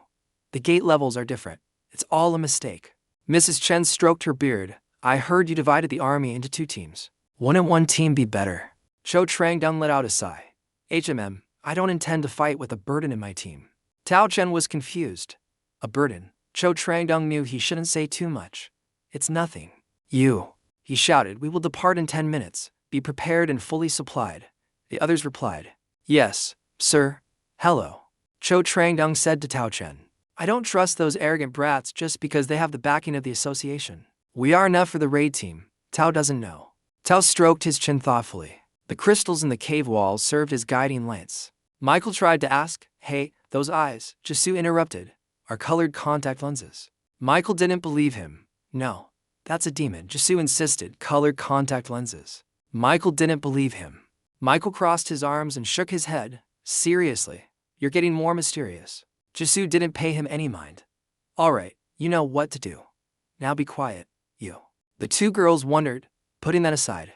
The gate levels are different. It's all a mistake. Mrs. Chen stroked her beard. I heard you divided the army into two teams. Wouldn't one team be better? Cho Trang-dung let out a sigh. I don't intend to fight with a burden in my team. Tao Chen was confused. A burden? Cho Trang-dung knew he shouldn't say too much. It's nothing. You, he shouted, we will depart in 10 minutes. Be prepared and fully supplied. The others replied. Yes, sir. Hello. Cho Trang-dung said to Tao Chen. I don't trust those arrogant brats just because they have the backing of the association. We are enough for the raid team. Tao doesn't know. Tao stroked his chin thoughtfully. The crystals in the cave walls served as guiding lights. Michael tried to ask, hey, those eyes, Jisoo interrupted, are colored contact lenses. Michael didn't believe him. No, that's a demon, Jisoo insisted, colored contact lenses. Michael didn't believe him. Michael crossed his arms and shook his head. Seriously, you're getting more mysterious. Jisoo didn't pay him any mind. All right, you know what to do. Now be quiet, you. The two girls wondered, putting that aside.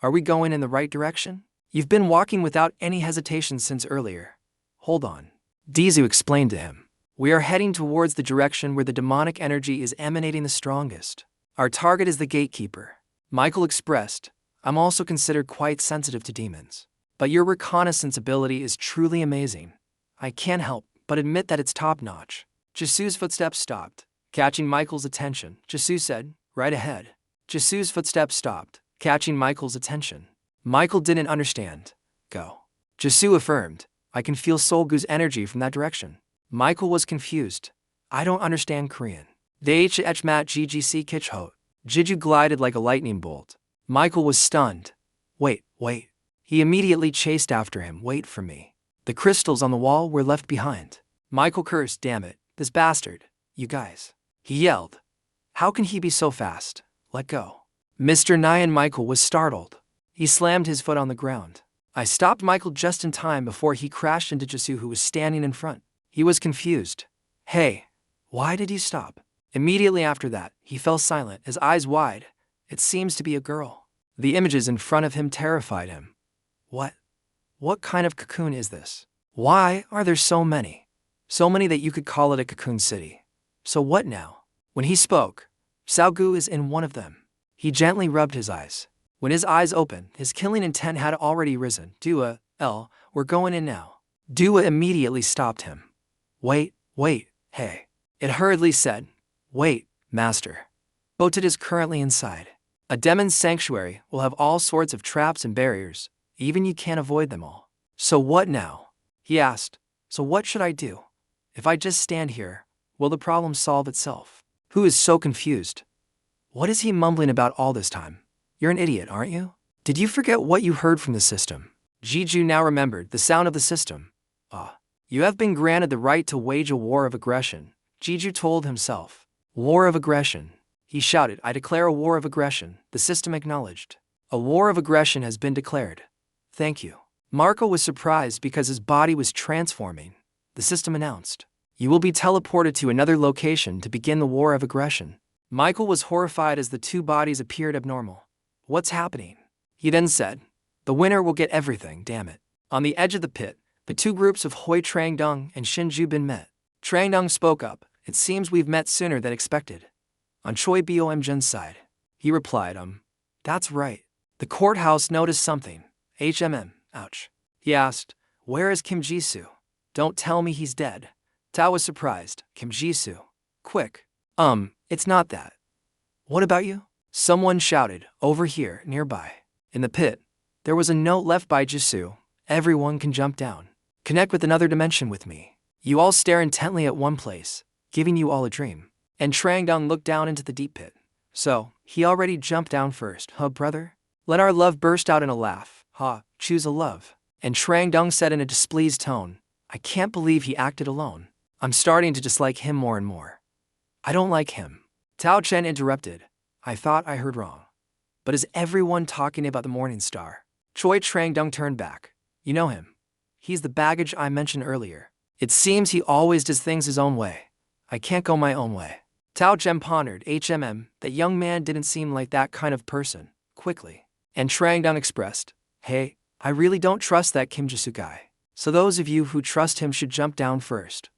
Are we going in the right direction? You've been walking without any hesitation since earlier. hold on. Dizu explained to him. We are heading towards the direction where the demonic energy is emanating the strongest. Our target is the gatekeeper. Michael expressed, I'm also considered quite sensitive to demons. But your reconnaissance ability is truly amazing. I can't help but admit that it's top-notch. Jisu's footsteps stopped, catching Michael's attention. Jisu said, right ahead. Jisu's footsteps stopped, catching Michael's attention. Michael didn't understand. Go. Jisu affirmed, I can feel Solgu's energy from that direction. Michael was confused. I don't understand Korean. Dehch mat ggc kichhot. Jiju glided like a lightning bolt. Michael was stunned. Wait. He immediately chased after him. Wait for me. The crystals on the wall were left behind. Michael cursed, damn it, this bastard. You guys. He yelled. How can he be so fast? Let go. Mr. Nyan Michael was startled. He slammed his foot on the ground. I stopped Michael just in time before he crashed into Jisu, who was standing in front. He was confused. Hey, why did you stop? Immediately after that, he fell silent, his eyes wide. It seems to be a girl. The images in front of him terrified him. What kind of cocoon is this? Why are there so many? So many that you could call it a cocoon city. So what now? When he spoke, Solgu is in one of them. He gently rubbed his eyes. When his eyes opened, his killing intent had already risen. Dua, L, we're going in now. Dua immediately stopped him. Wait, hey. It hurriedly said, wait, master. Botit is currently inside. A demon's sanctuary will have all sorts of traps and barriers. Even you can't avoid them all. So what now? He asked. So what should I do? If I just stand here, will the problem solve itself? Who is so confused? What is he mumbling about all this time? You're an idiot, aren't you? Did you forget what you heard from the system? Jiju now remembered the sound of the system. You have been granted the right to wage a war of aggression, Jiju told himself. War of aggression. He shouted, I declare a war of aggression. The system acknowledged. A war of aggression has been declared. Thank you. Marco was surprised because his body was transforming. The system announced. You will be teleported to another location to begin the war of aggression. Michael was horrified as the two bodies appeared abnormal. What's happening? He then said, the winner will get everything, damn it. On the edge of the pit, the two groups of Hoi Trangdong and Shin Jubin met. Trangdong spoke up. It seems we've met sooner than expected. On Choi Bom-jun's side. He replied, that's right. The courthouse noticed something. Ouch. He asked, where is Kim Jisoo? Don't tell me he's dead. Tao was surprised. Kim Jisoo. Quick. It's not that. What about you? Someone shouted, over here, nearby. In the pit, there was a note left by Jisoo. Everyone can jump down. Connect with another dimension with me. You all stare intently at one place, giving you all a dream. And Trangdong looked down into the deep pit. So, he already jumped down first, huh, brother? Let our love burst out in a laugh. Choose a love. And Trangdong said in a displeased tone, I can't believe he acted alone. I'm starting to dislike him more and more. I don't like him. Tao Chen interrupted. I thought I heard wrong. But is everyone talking about the Morning Star? Choi Trangdong turned back. You know him. He's the baggage I mentioned earlier. It seems he always does things his own way. I can't go my own way. Tao Chen pondered. That young man didn't seem like that kind of person. Quickly. And Trangdong expressed, hey, I really don't trust that Kim Jisoo guy. So those of you who trust him should jump down first.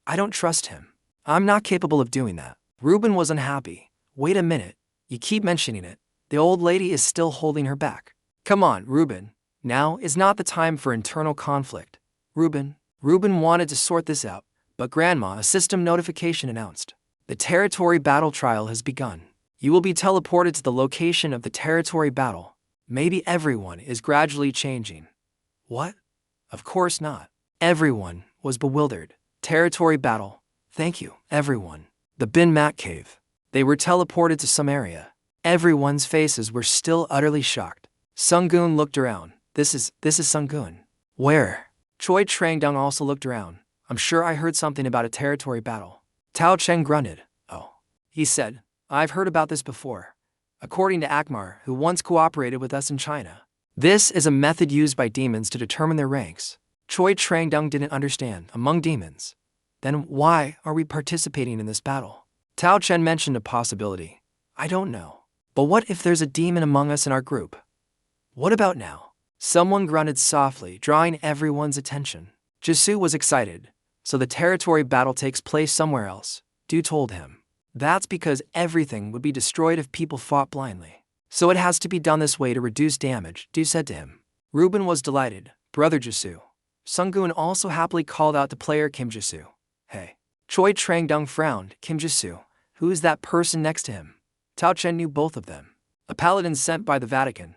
I don't trust him. I'm not capable of doing that. Ruben was unhappy. Wait a minute. You keep mentioning it. The old lady is still holding her back. Come on, Ruben. Now is not the time for internal conflict. Ruben wanted to sort this out, but Grandma, a system notification announced. The territory battle trial has begun. You will be teleported to the location of the territory battle. Maybe everyone is gradually changing. What? Of course not. Everyone was bewildered. Territory battle. Thank you, everyone. The Bin Mat Cave. They were teleported to some area. Everyone's faces were still utterly shocked. Sunggoon looked around. This is Sunggoon. Where? Choi Trangdong also looked around. I'm sure I heard something about a territory battle. Tao Chen grunted. Oh. He said, I've heard about this before. According to Akmar, who once cooperated with us in China. This is a method used by demons to determine their ranks. Choi Trangdong didn't understand. Among demons. Then why are we participating in this battle? Tao Chen mentioned a possibility. I don't know. But what if there's a demon among us in our group? What about now? Someone grunted softly, drawing everyone's attention. Jisoo was excited. So the territory battle takes place somewhere else, Du told him. That's because everything would be destroyed if people fought blindly. So it has to be done this way to reduce damage, Du said to him. Ruben was delighted. Brother Jisoo. Sunggoon also happily called out to player Kim Jisoo. Hey. Choi Trangdong frowned. Kim Jisoo. Who is that person next to him? Tao Chen knew both of them. A paladin sent by the Vatican.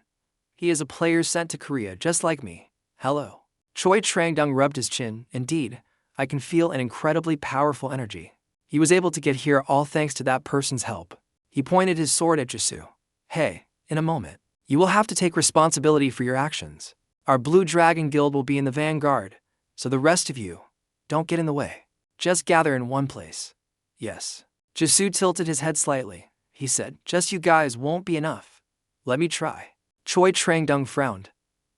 He is a player sent to Korea just like me. Hello. Choi Trangdong rubbed his chin. Indeed, I can feel an incredibly powerful energy. He was able to get here all thanks to that person's help. He pointed his sword at Jisoo. Hey, in a moment, you will have to take responsibility for your actions. Our Blue Dragon Guild will be in the vanguard, so the rest of you, don't get in the way. Just gather in one place. Yes. Jisoo tilted his head slightly. He said, just you guys won't be enough. Let me try. Choi Trangdong frowned.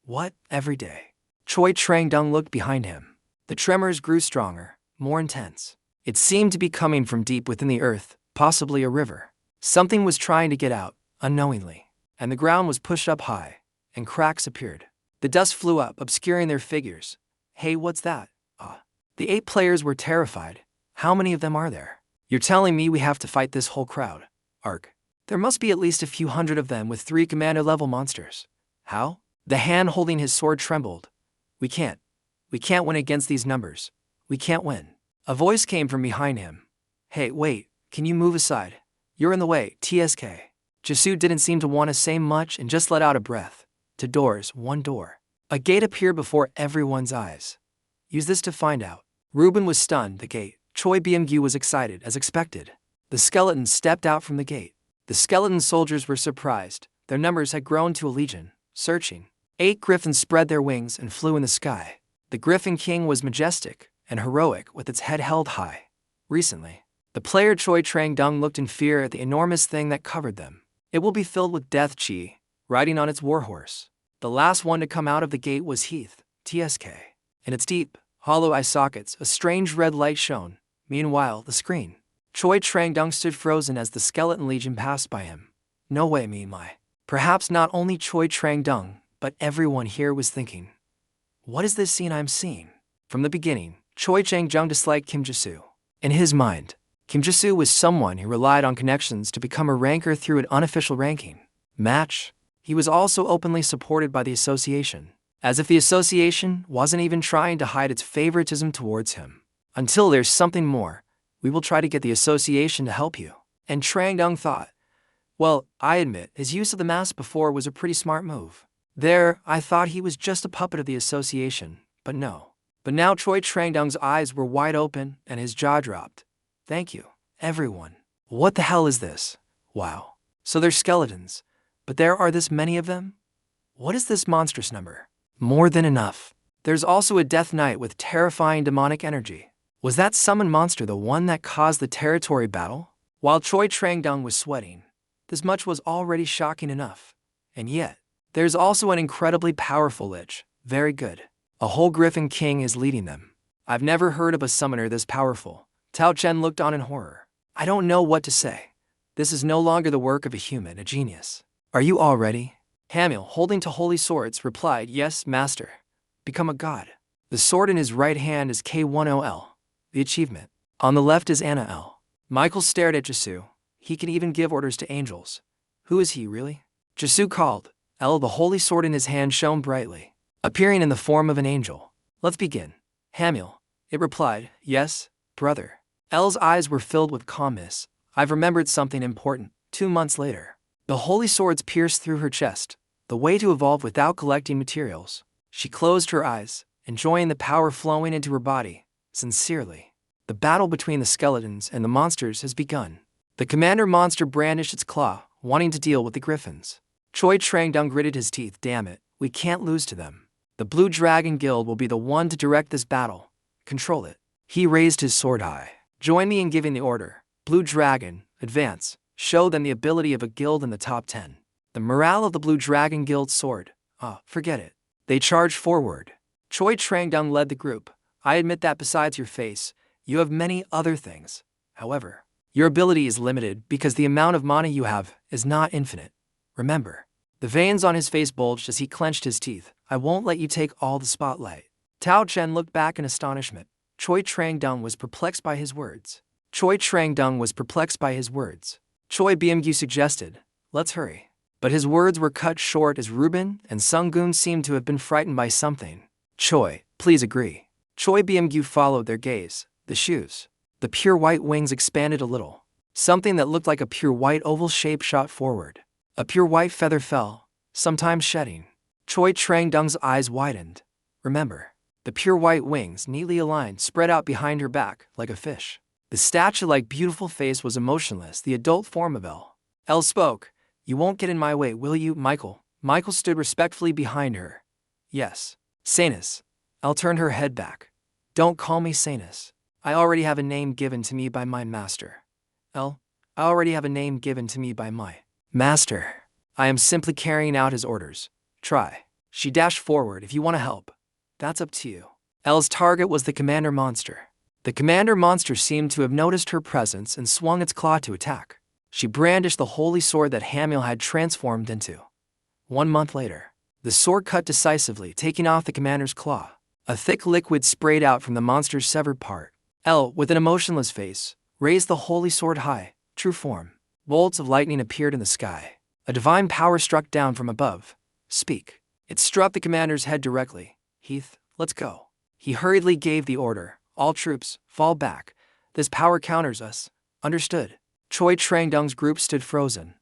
What? Every day? Choi Trangdong looked behind him. The tremors grew stronger, more intense. It seemed to be coming from deep within the earth, possibly a river. Something was trying to get out, unknowingly, and the ground was pushed up high, and cracks appeared. The dust flew up, obscuring their figures. Hey, what's that? The 8 players were terrified. How many of them are there? You're telling me we have to fight this whole crowd? Arg. There must be at least a few hundred of them with 3 commander-level monsters. How? The hand holding his sword trembled. We can't win against these numbers. We can't win. A voice came from behind him. Hey, wait, can you move aside? You're in the way, TSK. Jisoo didn't seem to want to say much and just let out a breath. 2 doors, 1 door. A gate appeared before everyone's eyes. Use this to find out. Ruben was stunned. The gate. Choi Byung-gyu was excited, as expected. The skeletons stepped out from the gate. The skeleton soldiers were surprised. Their numbers had grown to a legion. Searching. 8 griffins spread their wings and flew in the sky. The Griffin King was majestic and heroic with its head held high. Recently, the player Choi Trangdong looked in fear at the enormous thing that covered them. It will be filled with death chi, riding on its warhorse. The last one to come out of the gate was Heath, TSK. In its deep, hollow eye sockets, a strange red light shone. Meanwhile, the screen. Choi Trangdong stood frozen as the skeleton legion passed by him. No way, my. Perhaps not only Choi Trangdong, but everyone here was thinking, what is this scene I'm seeing? From the beginning, Choi Trangdong disliked Kim Jisoo. In his mind, Kim Jisoo was someone who relied on connections to become a ranker through an unofficial ranking match. He was also openly supported by the association, as if the association wasn't even trying to hide its favoritism towards him. Until there's something more, we will try to get the association to help you. And Trangdong thought, well, I admit, his use of the mask before was a pretty smart move. There, I thought he was just a puppet of the association, but no. But now Choi Trangdong's eyes were wide open and his jaw dropped. Thank you, everyone. What the hell is this? Wow. So they're skeletons, but there are this many of them? What is this monstrous number? More than enough. There's also a death knight with terrifying demonic energy. Was that summoned monster the one that caused the territory battle? While Choi Trangdong was sweating, this much was already shocking enough. And yet, there's also an incredibly powerful lich. Very good. A whole Griffin King is leading them. I've never heard of a summoner this powerful. Tao Chen looked on in horror. I don't know what to say. This is no longer the work of a human, a genius. Are you all ready? Hamill, holding to holy swords, replied, yes, master. Become a god. The sword in his right hand is K10L, the achievement. On the left is Anna L. Michael stared at Jisoo. He can even give orders to angels. Who is he, really? Jisoo called. L, the holy sword in his hand shone brightly, appearing in the form of an angel. Let's begin. Hamill. It replied, yes, brother. L's eyes were filled with calmness. I've remembered something important. 2 months later, the holy swords pierced through her chest. The way to evolve without collecting materials. She closed her eyes, enjoying the power flowing into her body. Sincerely. The battle between the skeletons and the monsters has begun. The commander monster brandished its claw, wanting to deal with the griffins. Choi Trangdong gritted his teeth. Damn it, we can't lose to them. The Blue Dragon Guild will be the one to direct this battle. Control it. He raised his sword high. Join me in giving the order. Blue Dragon, advance. Show them the ability of a guild in the top 10. The morale of the Blue Dragon Guild soared. Forget it. They charged forward. Choi Trangdong led the group. I admit that besides your face, you have many other things. However, your ability is limited because the amount of mana you have is not infinite. Remember. The veins on his face bulged as he clenched his teeth. I won't let you take all the spotlight. Tao Chen looked back in astonishment. Choi Trang-dong was perplexed by his words. Choi Byung-gyu suggested, "Let's hurry." But his words were cut short as Ruben and Sung-gun seemed to have been frightened by something. "Choi, please agree." Choi Byung-gyu followed their gaze. The shoes. The pure white wings expanded a little. Something that looked like a pure white oval shape shot forward. A pure white feather fell, sometimes shedding. Choi Trang-dong's eyes widened. Remember, the pure white wings, neatly aligned, spread out behind her back, like a fish. The statue-like beautiful face was emotionless, the adult form of L. L spoke. "You won't get in my way, will you, Michael?" Michael stood respectfully behind her. "Yes." "Sanus." L turned her head back. "Don't call me Sanus. I already have a name given to me by my master." "L, I already have a name given to me by my master. I am simply carrying out his orders. Try." She dashed forward. "If you want to help, that's up to you." L's target was the commander monster. The commander monster seemed to have noticed her presence and swung its claw to attack. She brandished the holy sword that Hamiel had transformed into. 1 month later, the sword cut decisively, taking off the commander's claw. A thick liquid sprayed out from the monster's severed part. L, with an emotionless face, raised the holy sword high, true form. Bolts of lightning appeared in the sky. A divine power struck down from above. "Speak." It struck the commander's head directly. "Heath, let's go." He hurriedly gave the order. "All troops, fall back. This power counters us. Understood?" Choi Trang-dong's group stood frozen.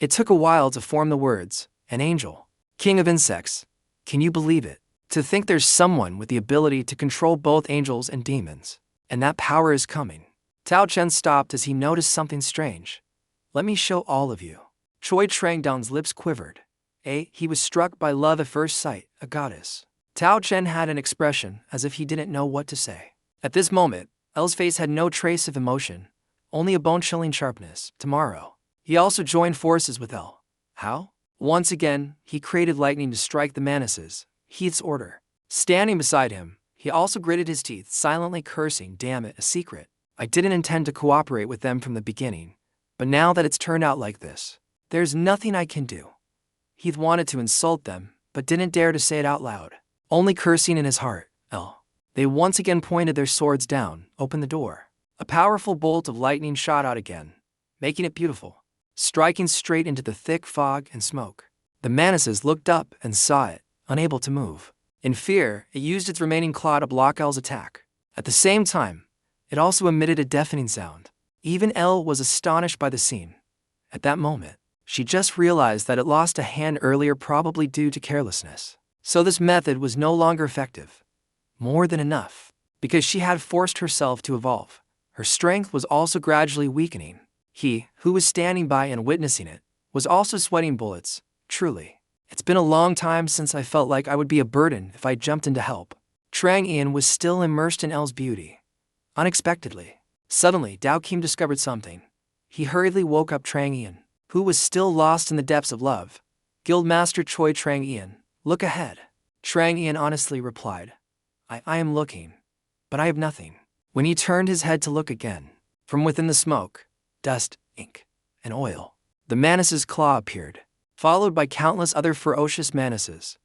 It took a while to form the words. "An angel. King of insects. Can you believe it? To think there's someone with the ability to control both angels and demons. And that power is coming." Tao Chen stopped as he noticed something strange. "Let me show all of you." Choi Trang-dong's lips quivered. He was struck by love at first sight, a goddess. Tao Chen had an expression as if he didn't know what to say. At this moment, L's face had no trace of emotion, only a bone-chilling sharpness. Tomorrow, he also joined forces with L. How? Once again, he created lightning to strike the Manuses, Heath's order. Standing beside him, he also gritted his teeth, silently cursing, "Damn it, a secret. I didn't intend to cooperate with them from the beginning, but now that it's turned out like this, there's nothing I can do." Heath wanted to insult them, but didn't dare to say it out loud. Only cursing in his heart. L. They once again pointed their swords down, opened the door. A powerful bolt of lightning shot out again, making it beautiful, striking straight into the thick fog and smoke. The Manuses looked up and saw it, unable to move. In fear, it used its remaining claw to block L's attack. At the same time, it also emitted a deafening sound. Even L was astonished by the scene. At that moment, she just realized that it lost a hand earlier, probably due to carelessness. So this method was no longer effective. More than enough. Because she had forced herself to evolve, her strength was also gradually weakening. He, who was standing by and witnessing it, was also sweating bullets. Truly, it's been a long time since I felt like I would be a burden if I jumped in to help. Trang Ian was still immersed in L's beauty. Unexpectedly, suddenly Dao Kim discovered something. He hurriedly woke up Trang Ian, who was still lost in the depths of love. Guildmaster Choi Trang Ian, look ahead. Trang Ian honestly replied, I am looking, but I have nothing. When he turned his head to look again, from within the smoke, dust, ink, and oil, the Manus's claw appeared, followed by countless other ferocious Manuses.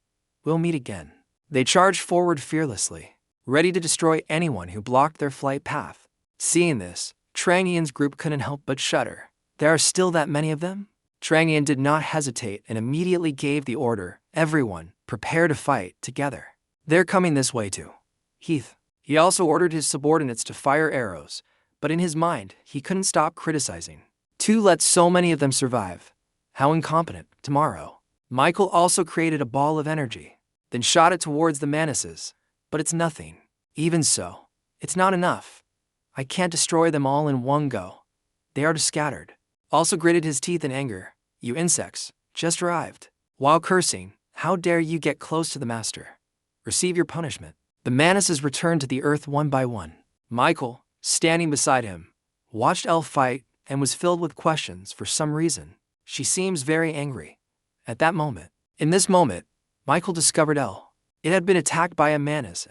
We'll meet again. They charged forward fearlessly, ready to destroy anyone who blocked their flight path. Seeing this, Trang Ian's group couldn't help but shudder. There are still that many of them? Trang Ian did not hesitate and immediately gave the order, everyone, prepare to fight together. They're coming this way too. Heath. He also ordered his subordinates to fire arrows, but in his mind, he couldn't stop criticizing. To let so many of them survive. How incompetent. Tomorrow. Michael also created a ball of energy, then shot it towards the Manuses, but it's nothing. Even so, it's not enough. I can't destroy them all in one go. They are scattered. Also gritted his teeth in anger. You insects, just arrived. While cursing, how dare you get close to the master? Receive your punishment. The Manuses returned to the earth one by one. Michael, standing beside him, watched Elle fight and was filled with questions for some reason. She seems very angry. At that moment, in this moment, Michael discovered Elle. It had been attacked by a Manus.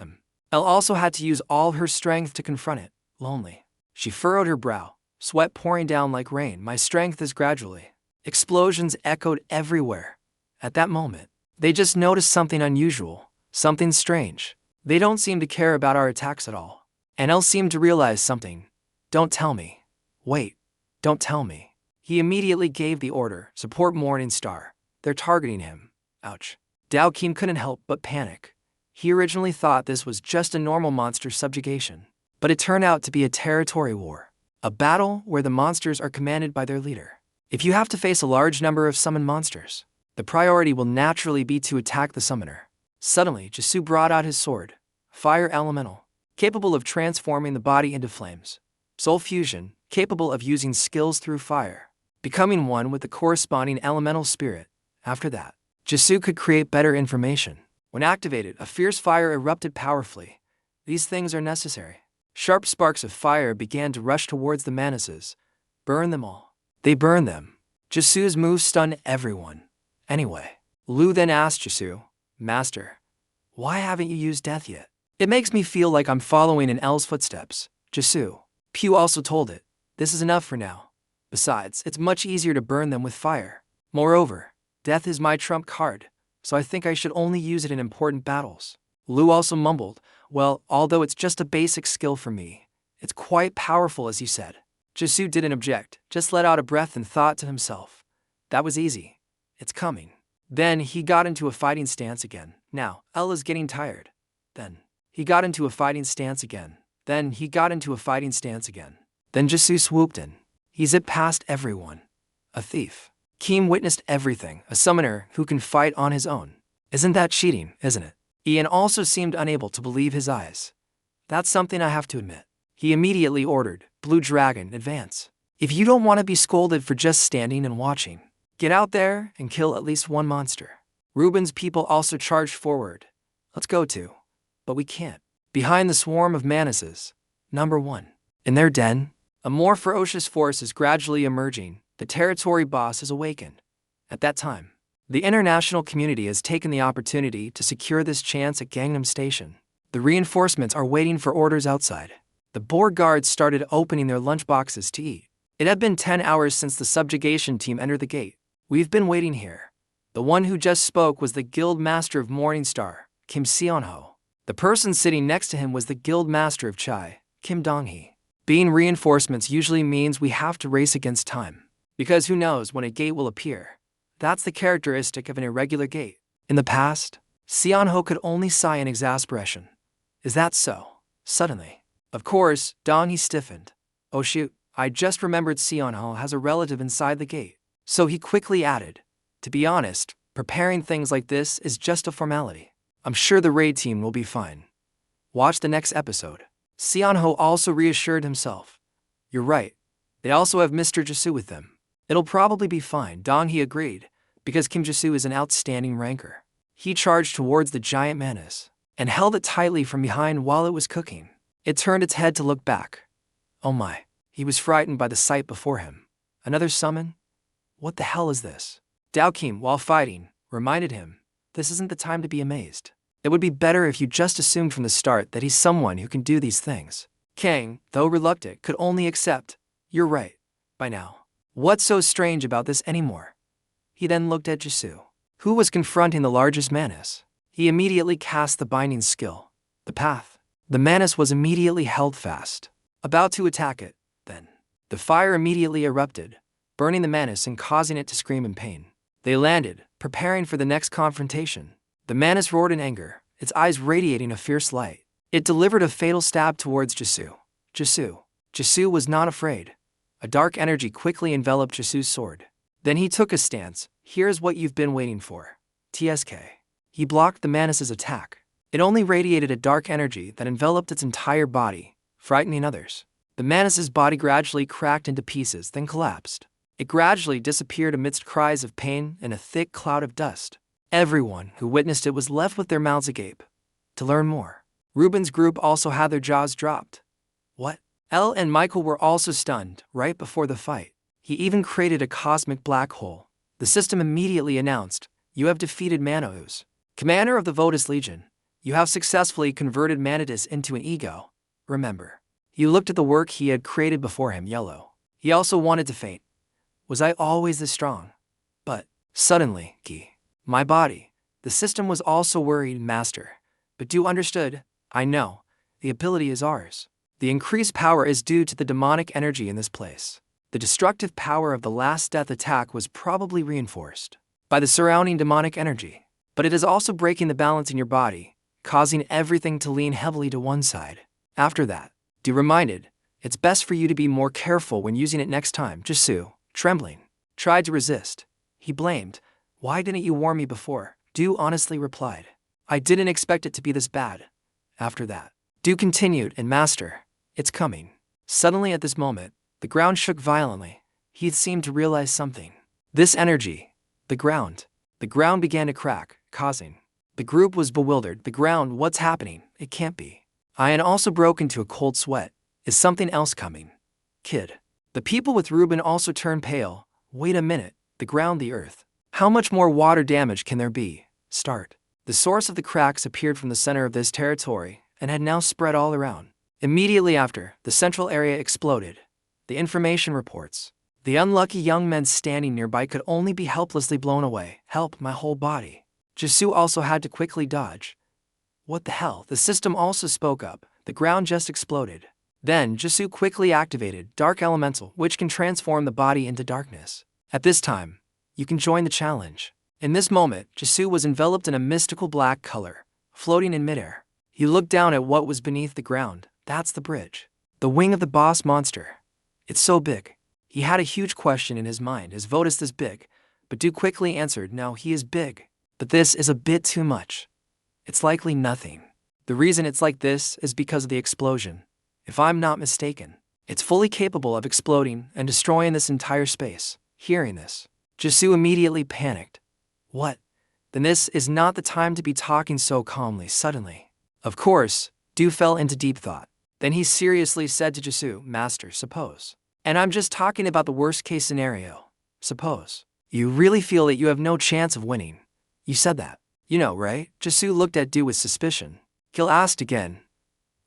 Elle also had to use all her strength to confront it. Lonely. She furrowed her brow, sweat pouring down like rain. My strength is gradually. Explosions echoed everywhere. At that moment, they just noticed something unusual, something strange. They don't seem to care about our attacks at all. And L seemed to realize something. Don't tell me. Wait, don't tell me. He immediately gave the order, support Morning Star. They're targeting him. Ouch. Dao Kim couldn't help but panic. He originally thought this was just a normal monster subjugation, but it turned out to be a territory war. A battle where the monsters are commanded by their leader. If you have to face a large number of summoned monsters, the priority will naturally be to attack the summoner. Suddenly, Jisoo brought out his sword, Fire Elemental, capable of transforming the body into flames. Soul Fusion, capable of using skills through fire, becoming one with the corresponding elemental spirit. After that, Jisoo could create better information. When activated, a fierce fire erupted powerfully. These things are necessary. Sharp sparks of fire began to rush towards the Manuses. Burn them all. They burned them. Jisoo's move stunned everyone. Anyway, Lu then asked Jisoo, Master, why haven't you used death yet? It makes me feel like I'm following in L's footsteps. Jisoo. Pew also told it. This is enough for now. Besides, it's much easier to burn them with fire. Moreover, death is my trump card, so I think I should only use it in important battles. Lu also mumbled, well, although it's just a basic skill for me, it's quite powerful as you said. Jisoo didn't object, just let out a breath and thought to himself. That was easy. It's coming. Then he got into a fighting stance again. Now, L is getting tired. Then he got into a fighting stance again. Then he got into a fighting stance again. Then Jisoo swooped in. He zipped past everyone. A thief. Kim witnessed everything, a summoner who can fight on his own. Isn't that cheating, isn't it? Ian also seemed unable to believe his eyes. That's something I have to admit. He immediately ordered, Blue Dragon, advance. If you don't want to be scolded for just standing and watching, get out there and kill at least one monster. Ruben's people also charged forward. Let's go to. But we can't. Behind the swarm of Manuses. Number 1. In their den, a more ferocious force is gradually emerging. The territory boss is awakened. At that time, the international community has taken the opportunity to secure this chance at Gangnam Station. The reinforcements are waiting for orders outside. The board guards started opening their lunchboxes to eat. It had been 10 hours since the subjugation team entered the gate. We've been waiting here. The one who just spoke was the guild master of Morningstar, Kim Seon-ho. The person sitting next to him was the guild master of Chai, Kim Dong-hee. Being reinforcements usually means we have to race against time. Because who knows when a gate will appear. That's the characteristic of an irregular gate. In the past, Seon-ho could only sigh in exasperation. Is that so? Suddenly. Of course, Dong-hee stiffened. Oh shoot, I just remembered Seon-ho has a relative inside the gate. So he quickly added, to be honest, preparing things like this is just a formality. I'm sure the raid team will be fine. Watch the next episode. Seon-ho also reassured himself. You're right. They also have Mr. Jisoo with them. It'll probably be fine, Dong-hee agreed, because Kim Jisoo is an outstanding ranker. He charged towards the giant Manus and held it tightly from behind while it was cooking. It turned its head to look back. Oh my, he was frightened by the sight before him. Another summon? What the hell is this? Dao Kim, while fighting, reminded him, this isn't the time to be amazed. It would be better if you just assumed from the start that he's someone who can do these things. Kang, though reluctant, could only accept, you're right, by now. What's so strange about this anymore? He then looked at Jisoo, who was confronting the largest Manus. He immediately cast the binding skill, the path. The Manus was immediately held fast, about to attack it. Then, the fire immediately erupted, burning the Manus and causing it to scream in pain. They landed, preparing for the next confrontation. The Manus roared in anger, its eyes radiating a fierce light. It delivered a fatal stab towards Jisoo. Jisoo was not afraid. A dark energy quickly enveloped Jisoo's sword. Then he took a stance. Here's what you've been waiting for. TSK. He blocked the Manus's attack. It only radiated a dark energy that enveloped its entire body, frightening others. The Manus's body gradually cracked into pieces, then collapsed. It gradually disappeared amidst cries of pain and a thick cloud of dust. Everyone who witnessed it was left with their mouths agape. To learn more, Ruben's group also had their jaws dropped. What? L and Michael were also stunned right before the fight. He even created a cosmic black hole. The system immediately announced, you have defeated Manus. Commander of the Votus Legion, you have successfully converted Manidus into an ego. Remember. He looked at the work he had created before him, yellow. He also wanted to faint. Was I always this strong? But, suddenly, my body. The system was also worried, Master. But do understood, I know. The ability is ours. The increased power is due to the demonic energy in this place. The destructive power of the last death attack was probably reinforced by the surrounding demonic energy, but it is also breaking the balance in your body, causing everything to lean heavily to one side. After that, be reminded, it's best for you to be more careful when using it next time. Jisoo, trembling, tried to resist. He blamed. Why didn't you warn me before? Du honestly replied. I didn't expect it to be this bad. After that, Du continued, and Master, it's coming. Suddenly at this moment, the ground shook violently. He seemed to realize something. This energy, the ground began to crack, causing. The group was bewildered. The ground, what's happening? It can't be. Ian also broke into a cold sweat. Is something else coming? Kid. The people with Ruben also turned pale. Wait a minute, the ground, the earth. How much more water damage can there be? Start. The source of the cracks appeared from the center of this territory and had now spread all around. Immediately after, the central area exploded. The information reports. The unlucky young men standing nearby could only be helplessly blown away. Help, my whole body. Jisoo also had to quickly dodge. What the hell? The system also spoke up. The ground just exploded. Then, Jisoo quickly activated Dark Elemental, which can transform the body into darkness. At this time, you can join the challenge. In this moment, Jisoo was enveloped in a mystical black color, floating in midair. He looked down at what was beneath the ground. That's the bridge. The wing of the boss monster. It's so big. He had a huge question in his mind. Is Votus this big? But Du quickly answered, no, he is big. But this is a bit too much. It's likely nothing. The reason it's like this is because of the explosion. If I'm not mistaken, it's fully capable of exploding and destroying this entire space. Hearing this, Jisoo immediately panicked. What? Then this is not the time to be talking so calmly suddenly. Of course, Du fell into deep thought. Then he seriously said to Jisoo, Master, suppose. And I'm just talking about the worst case scenario. Suppose. You really feel that you have no chance of winning. You said that. You know, right? Jisoo looked at Du with suspicion. Gil asked again.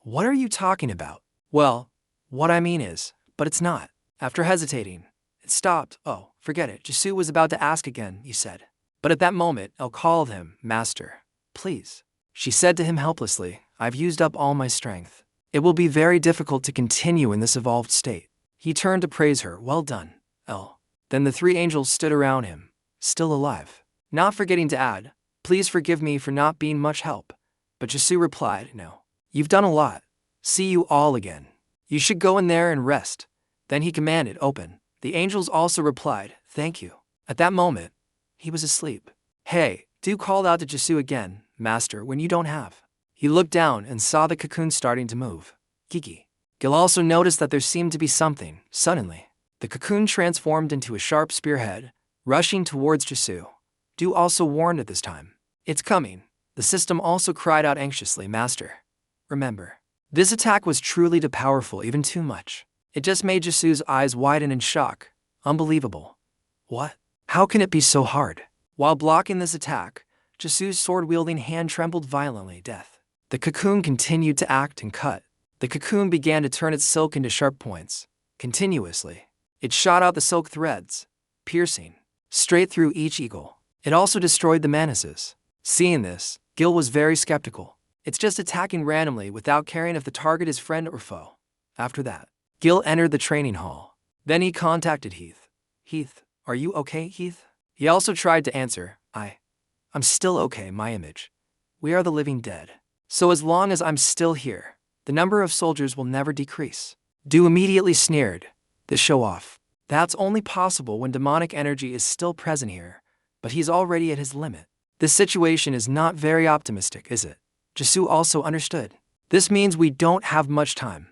What are you talking about? Well, what I mean is, but it's not. After hesitating, it stopped. Oh, forget it. Jisoo was about to ask again, he said. But at that moment, Elle called him, Master. Please. She said to him helplessly, I've used up all my strength. It will be very difficult to continue in this evolved state. He turned to praise her. Well done, Elle. Then the three angels stood around him, still alive. Not forgetting to add, please forgive me for not being much help. But Jisoo replied, no. You've done a lot. See you all again. You should go in there and rest. Then he commanded, open. The angels also replied, thank you. At that moment, he was asleep. Hey, Du called out to Jisoo again, Master, when you don't have. He looked down and saw the cocoon starting to move. Kiki. Gil also noticed that there seemed to be something. Suddenly, the cocoon transformed into a sharp spearhead, rushing towards Jisoo. Du also warned at this time. It's coming. The system also cried out anxiously, Master. Remember, this attack was truly too powerful, even too much. It just made Jisoo's eyes widen in shock. Unbelievable. What? How can it be so hard? While blocking this attack, Jisoo's sword-wielding hand trembled violently. Death. The cocoon continued to act and cut. The cocoon began to turn its silk into sharp points. Continuously, it shot out the silk threads, piercing straight through each eagle. It also destroyed the manases. Seeing this, Gil was very skeptical. It's just attacking randomly without caring if the target is friend or foe. After that, Gil entered the training hall. Then he contacted Heath. Heath, are you okay, Heath? He also tried to answer, I'm still okay, my image. We are the living dead. So as long as I'm still here, the number of soldiers will never decrease. Du immediately sneered. This show off. That's only possible when demonic energy is still present here, but he's already at his limit. This situation is not very optimistic, is it? Jisoo also understood. This means we don't have much time.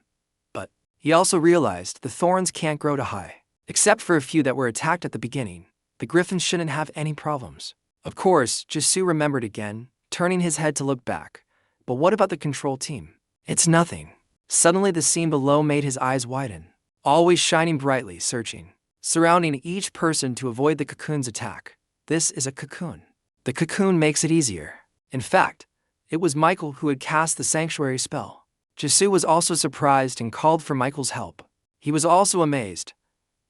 But he also realized the thorns can't grow too high. Except for a few that were attacked at the beginning, the griffins shouldn't have any problems. Of course, Jisoo remembered again, turning his head to look back. But what about the control team? It's nothing. Suddenly the scene below made his eyes widen, always shining brightly, searching, surrounding each person to avoid the cocoon's attack. This is a cocoon. The cocoon makes it easier. In fact, it was Michael who had cast the sanctuary spell. Jisoo was also surprised and called for Michael's help. He was also amazed.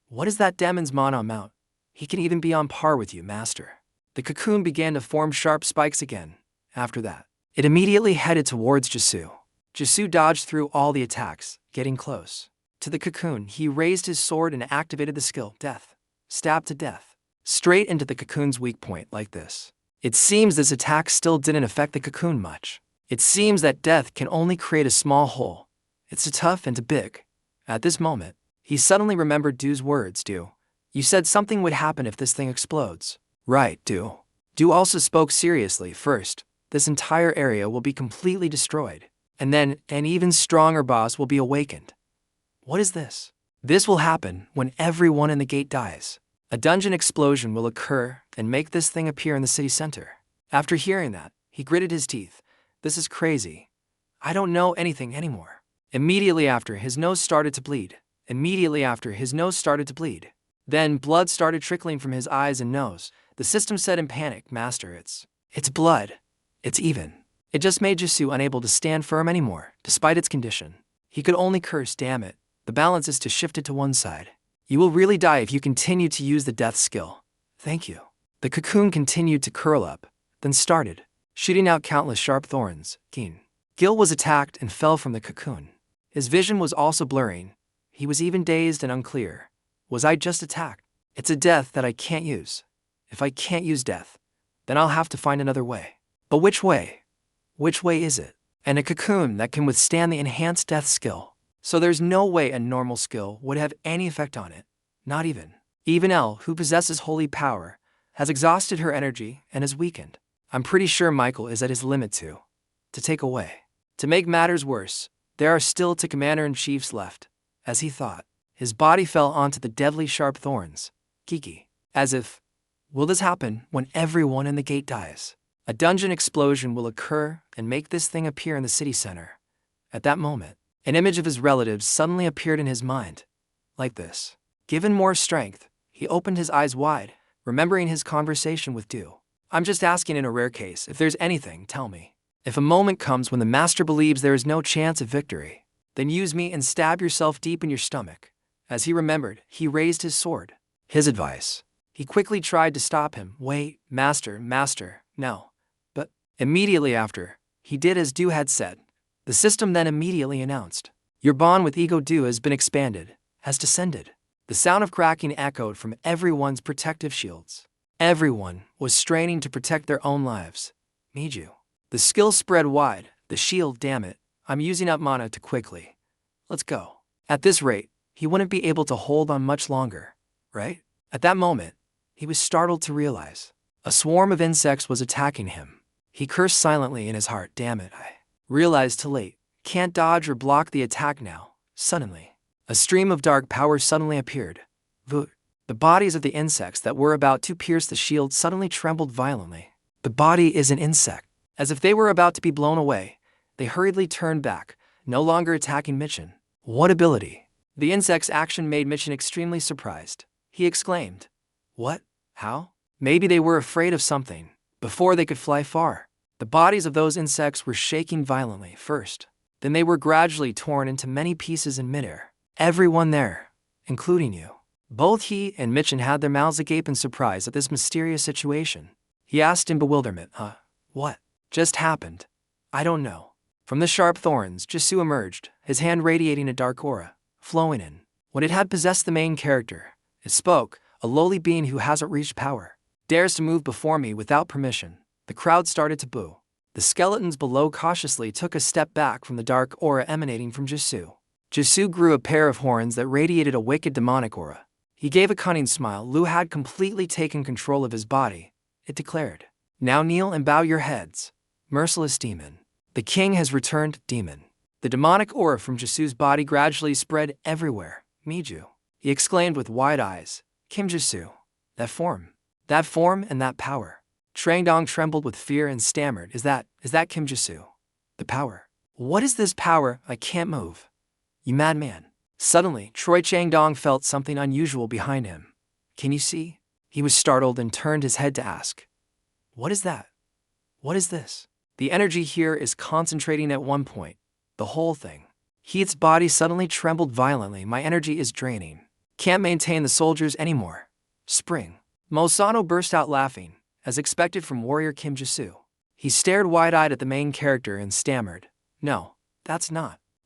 What is that demon's mana amount? He can even be on par with you, Master. The cocoon began to form sharp spikes again. After that, it immediately headed towards Jisoo. Jisoo dodged through all the attacks, getting close to the cocoon. He raised his sword and activated the skill, Death. Stab to death. Straight into the cocoon's weak point like this. It seems this attack still didn't affect the cocoon much. It seems that death can only create a small hole. It's too tough and too big. At this moment, he suddenly remembered Do's words. Do, you said something would happen if this thing explodes. Right, Do. Do also spoke seriously. First, this entire area will be completely destroyed. And then, an even stronger boss will be awakened. What is this? This will happen when everyone in the gate dies. A dungeon explosion will occur and make this thing appear in the city center. After hearing that, he gritted his teeth. This is crazy. I don't know anything anymore. Immediately after, his nose started to bleed. Then blood started trickling from his eyes and nose. The system said in panic, Master, it's blood. It's even. It just made Jisoo unable to stand firm anymore, despite its condition. He could only curse, damn it. The balance is to shift it to one side. You will really die if you continue to use the death skill. Thank you. The cocoon continued to curl up, then started shooting out countless sharp thorns. Gil was attacked and fell from the cocoon. His vision was also blurring. He was even dazed and unclear. Was I just attacked? It's a death that I can't use. If I can't use death, then I'll have to find another way. But which way? Which way is it? And a cocoon that can withstand the enhanced death skill. So there's no way a normal skill would have any effect on it. Not even. Even L, who possesses holy power, has exhausted her energy and is weakened. I'm pretty sure Michael is at his limit to take away. To make matters worse, there are still two commander-in-chiefs left. As he thought, his body fell onto the deadly sharp thorns. Kiki. As if, will this happen when everyone in the gate dies? A dungeon explosion will occur and make this thing appear in the city center. At that moment, an image of his relatives suddenly appeared in his mind. Like this. Given more strength, he opened his eyes wide, remembering his conversation with Du. I'm just asking in a rare case, if there's anything, tell me. If a moment comes when the master believes there is no chance of victory, then use me and stab yourself deep in your stomach. As he remembered, he raised his sword. His advice. He quickly tried to stop him. Wait, master, no. But immediately after, he did as Du had said. The system then immediately announced, your bond with Ego Du has been expanded, has descended. The sound of cracking echoed from everyone's protective shields. Everyone was straining to protect their own lives. Miju. The skill spread wide, the shield, damn it, I'm using up mana too quickly. Let's go. At this rate, he wouldn't be able to hold on much longer, right? At that moment, he was startled to realize a swarm of insects was attacking him. He cursed silently in his heart, damn it, I realized too late. Can't dodge or block the attack now. Suddenly, a stream of dark power suddenly appeared. The bodies of the insects that were about to pierce the shield suddenly trembled violently. The body is an insect. As if they were about to be blown away, they hurriedly turned back, no longer attacking Michin. What ability? The insect's action made Michin extremely surprised. He exclaimed, what? How? Maybe they were afraid of something. Before they could fly far, the bodies of those insects were shaking violently first. Then they were gradually torn into many pieces in midair. Everyone there, including you. Both he and Michin had their mouths agape in surprise at this mysterious situation. He asked in bewilderment, what just happened? I don't know. From the sharp thorns, Jisoo emerged, his hand radiating a dark aura, flowing in. When it had possessed the main character, it spoke, a lowly being who hasn't reached power. Dares to move before me without permission. The crowd started to boo. The skeletons below cautiously took a step back from the dark aura emanating from Jisoo. Jisoo grew a pair of horns that radiated a wicked demonic aura. He gave a cunning smile. Lu had completely taken control of his body. It declared, now kneel and bow your heads. Merciless demon. The king has returned, demon. The demonic aura from Jisoo's body gradually spread everywhere. Miju. He exclaimed with wide eyes. Kim Jisoo. That form and that power. Trangdong trembled with fear and stammered, Is that Kim Jisoo? The power. What is this power? I can't move. You madman. Suddenly, Troy Changdong felt something unusual behind him. Can you see? He was startled and turned his head to ask. What is that? What is this? The energy here is concentrating at one point. The whole thing. Heath's body suddenly trembled violently. My energy is draining. Can't maintain the soldiers anymore. Spring. Mosano burst out laughing, as expected from warrior Kim Jisoo. He stared wide-eyed at the main character and stammered, No,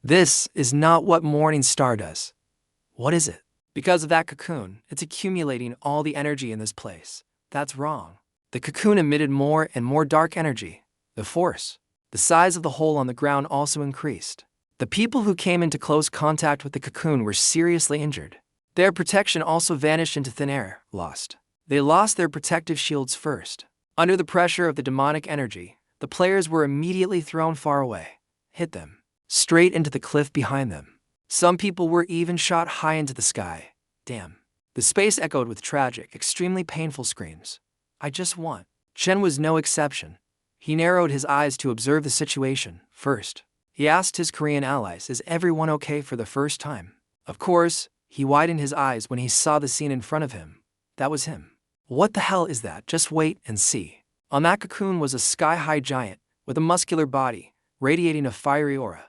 This is not what Morning Star does. What is it? Because of that cocoon, it's accumulating all the energy in this place. That's wrong. The cocoon emitted more and more dark energy. The force. The size of the hole on the ground also increased. The people who came into close contact with the cocoon were seriously injured. Their protection also vanished into thin air, lost. They lost their protective shields first. Under the pressure of the demonic energy, the players were immediately thrown far away. Hit them. Straight into the cliff behind them. Some people were even shot high into the sky. Damn. The space echoed with tragic, extremely painful screams. I just want. Chen was no exception. He narrowed his eyes to observe the situation. First, he asked his Korean allies, is everyone okay for the first time? Of course, he widened his eyes when he saw the scene in front of him. That was him. What the hell is that? Just wait and see. On that cocoon was a sky-high giant, with a muscular body, radiating a fiery aura.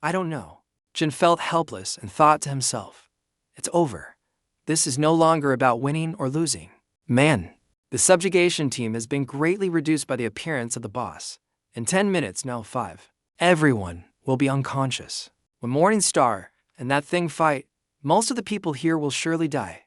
I don't know. Chen felt helpless and thought to himself. It's over. This is no longer about winning or losing. Man, the subjugation team has been greatly reduced by the appearance of the boss. In 10 minutes, no 5. Everyone will be unconscious. When Morning Star and that thing fight, most of the people here will surely die.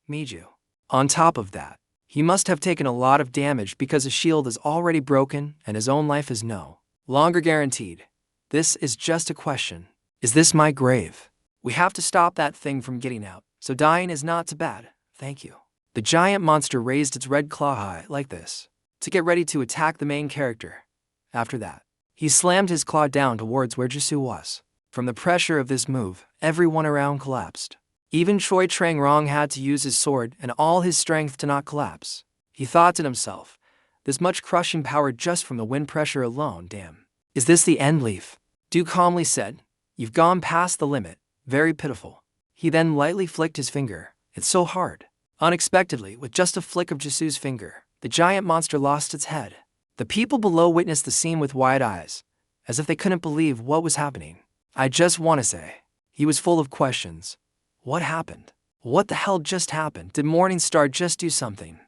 Miju. On top of that, he must have taken a lot of damage because his shield is already broken and his own life is no longer guaranteed. This is just a question. Is this my grave? We have to stop that thing from getting out, so dying is not so bad. Thank you. The giant monster raised its red claw high like this, to get ready to attack the main character. After that, he slammed his claw down towards where Jisoo was. From the pressure of this move, everyone around collapsed. Even Choi Trang-rong had to use his sword and all his strength to not collapse. He thought to himself, this much crushing power just from the wind pressure alone, damn. Is this the end, Leaf? Du calmly said, you've gone past the limit, very pitiful. He then lightly flicked his finger. It's so hard. Unexpectedly, with just a flick of Jisoo's finger, the giant monster lost its head. The people below witnessed the scene with wide eyes, as if they couldn't believe what was happening. I just want to say, he was full of questions. What happened? What the hell just happened? Did Morning Star just do something?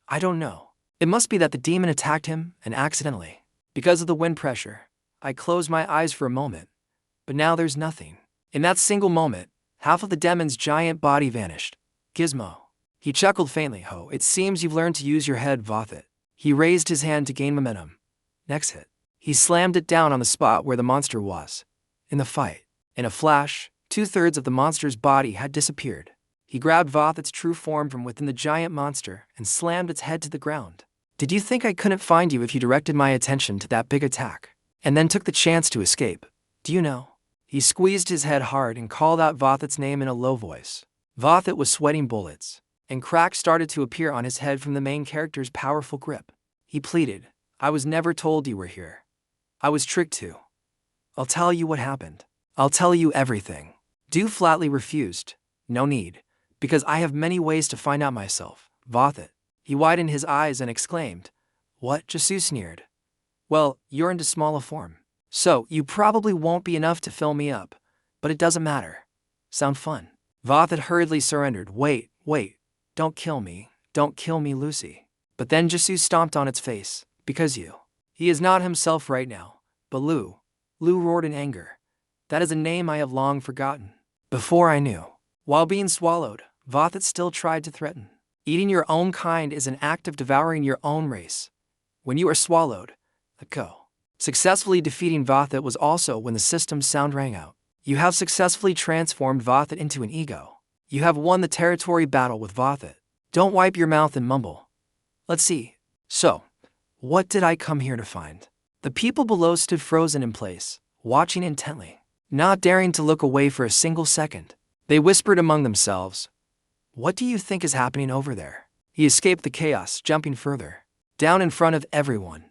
I don't know. It must be that the demon attacked him, and accidentally. Because of the wind pressure, I closed my eyes for a moment, but now there's nothing. In that single moment, half of the demon's giant body vanished. Gizmo. He chuckled faintly. Oh, it seems you've learned to use your head, Vothit. He raised his hand to gain momentum. Next hit. He slammed it down on the spot where the monster was. In the fight, in a flash, 2/3 of the monster's body had disappeared. He grabbed Vothit's true form from within the giant monster and slammed its head to the ground. Did you think I couldn't find you if you directed my attention to that big attack, and then took the chance to escape? Do you know? He squeezed his head hard and called out Vothit's name in a low voice. Vothit was sweating bullets, and cracks started to appear on his head from the main character's powerful grip. He pleaded, I was never told you were here. I was tricked too. I'll tell you what happened. I'll tell you everything. Du flatly refused. No need, because I have many ways to find out myself. Vothit. He widened his eyes and exclaimed. What? Jisoo sneered. Well, you're into smaller form. So, you probably won't be enough to fill me up. But it doesn't matter. Sound fun? Vothit hurriedly surrendered. Wait. Don't kill me, Lucy. But then Jisoo stomped on its face. Because you. He is not himself right now. But Lu roared in anger. That is a name I have long forgotten. Before I knew. While being swallowed, Vothit still tried to threaten. Eating your own kind is an act of devouring your own race. When you are swallowed, let go. Successfully defeating Vothit was also when the system's sound rang out. You have successfully transformed Vothit into an ego. You have won the territory battle with Vothit. Don't wipe your mouth and mumble. Let's see. So, what did I come here to find? The people below stood frozen in place, watching intently, not daring to look away for a single second. They whispered among themselves. What do you think is happening over there? He escaped the chaos, jumping further. Down in front of everyone.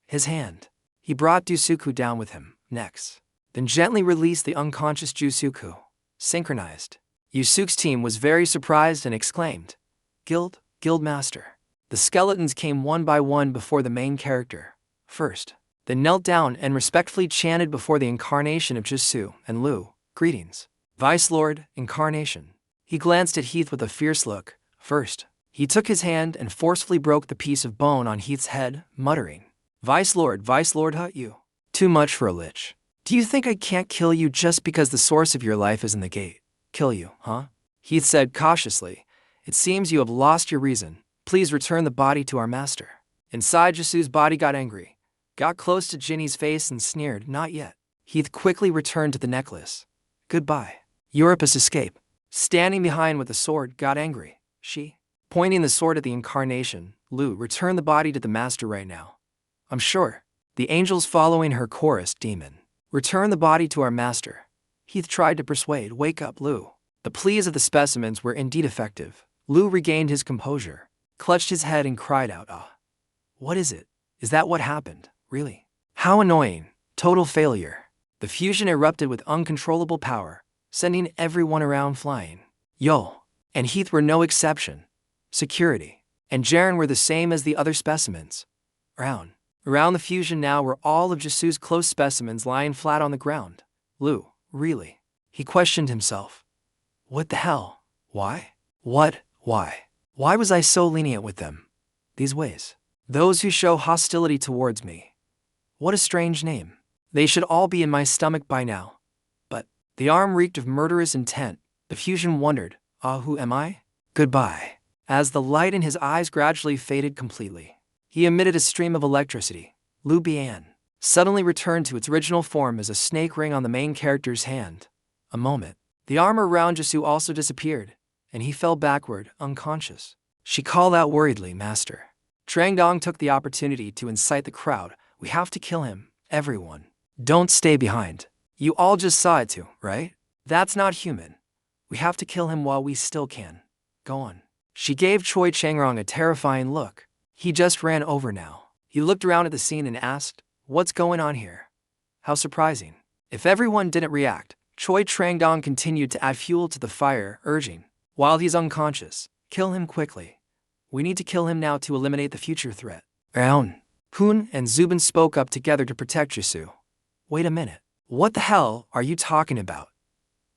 His hand. He brought Jusuku down with him, next. Then gently released the unconscious Jusuku. Synchronized. Yusuke's team was very surprised and exclaimed. Guild Master. The skeletons came one by one before the main character. First, they knelt down and respectfully chanted before the incarnation of Jisoo and Lu. Greetings. Vice Lord, Incarnation. He glanced at Heath with a fierce look. First, he took his hand and forcefully broke the piece of bone on Heath's head, muttering. Vice Lord, you. Too much for a lich. Do you think I can't kill you just because the source of your life is in the gate? Kill you, huh? Heath said cautiously. It seems you have lost your reason. Please return the body to our master. Inside, Jisu's body got angry, got close to Ginny's face and sneered, not yet. Heath quickly returned to the necklace. Goodbye. Europus escape. Standing behind with the sword, got angry. She, pointing the sword at the incarnation, Lu, return the body to the master right now. I'm sure. The angels following her chorused, demon. Return the body to our master. Heath tried to persuade, wake up, Lu. The pleas of the specimens were indeed effective. Lu regained his composure, clutched his head and cried out, ah. What is it? Is that what happened? Really? How annoying. Total failure. The fusion erupted with uncontrollable power, sending everyone around flying. Yo. And Heath were no exception. Security and Jaren were the same as the other specimens. Around the fusion now were all of Jisu's close specimens lying flat on the ground. Lu, really? He questioned himself. What the hell? Why? What? Why? Why was I so lenient with them? These ways. Those who show hostility towards me. What a strange name. They should all be in my stomach by now. But the arm reeked of murderous intent. The fusion wondered, who am I? Goodbye. As the light in his eyes gradually faded completely, he emitted a stream of electricity. Lu Bian suddenly returned to its original form as a snake ring on the main character's hand. A moment. The armor around Jisu also disappeared, and he fell backward, unconscious. She called out worriedly, Master. Trangdong took the opportunity to incite the crowd. We have to kill him, everyone. Don't stay behind. You all just saw it too, right? That's not human. We have to kill him while we still can. Go on. She gave Choi Changrong a terrifying look. He just ran over now. He looked around at the scene and asked, what's going on here? How surprising. If everyone didn't react, Choi Trangdong continued to add fuel to the fire, urging, while he's unconscious, kill him quickly. We need to kill him now to eliminate the future threat. Poon and Zubin spoke up together to protect Jisu. Wait a minute. What the hell are you talking about?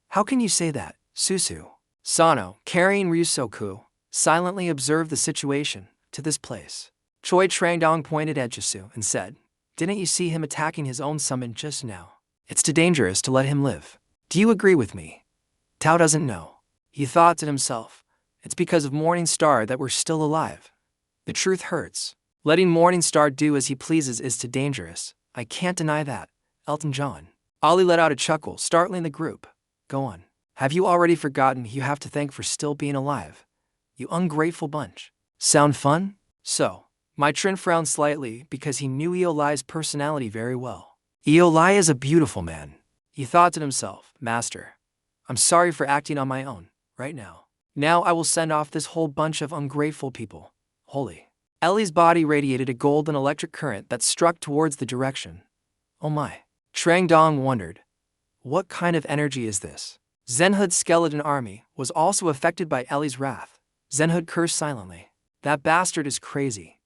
How can you say that, Susu? Sano, carrying Ryusoku, silently observed the situation. To this place. Choi Trangdong pointed at Jisu and said, didn't you see him attacking his own summon just now? It's too dangerous to let him live. Do you agree with me? Tao doesn't know. He thought to himself, it's because of Morningstar that we're still alive. The truth hurts. Letting Morningstar do as he pleases is too dangerous. I can't deny that. Elton John. Ollie let out a chuckle, startling the group. Go on. Have you already forgotten who you have to thank for still being alive? You ungrateful bunch. Sound fun? So, my Trin frowned slightly because he knew Eolai's personality very well. Eolai is a beautiful man. He thought to himself, Master, I'm sorry for acting on my own, right now. Now I will send off this whole bunch of ungrateful people. Holy. Ellie's body radiated a golden electric current that struck towards the direction. Oh my. Trangdong wondered. What kind of energy is this? Zenhud's skeleton army was also affected by Ellie's wrath. Zenhud cursed silently. That bastard is crazy.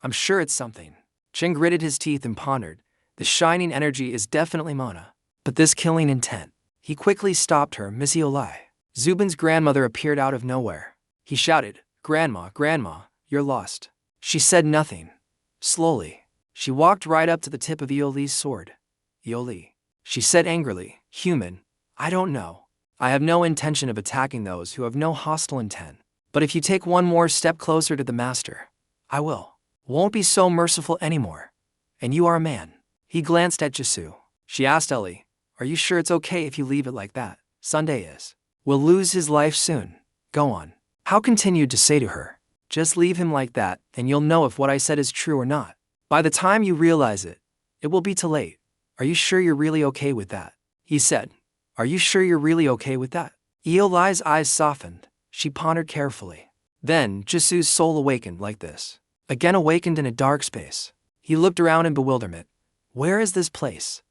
I'm sure it's something. Ching gritted his teeth and pondered. The shining energy is definitely Mona. But this killing intent. He quickly stopped her, Miss Eolai. Zubin's grandmother appeared out of nowhere. He shouted, Grandma, Grandma, you're lost. She said nothing. Slowly, she walked right up to the tip of Eoli's sword. Eoli. She said angrily, Human, I don't know. I have no intention of attacking those who have no hostile intent. But if you take one more step closer to the master, I won't be so merciful anymore. And you are a man. He glanced at Jisu. She asked Ellie, are you sure it's okay if you leave it like that? Sunday is. Will lose his life soon. Go on. How continued to say to her, just leave him like that, and you'll know if what I said is true or not. By the time you realize it, it will be too late. Are you sure you're really okay with that? He said. Are you sure you're really okay with that? Eolai's eyes softened. She pondered carefully. Then, Jisu's soul awakened like this. Again awakened in a dark space. He looked around in bewilderment. Where is this place?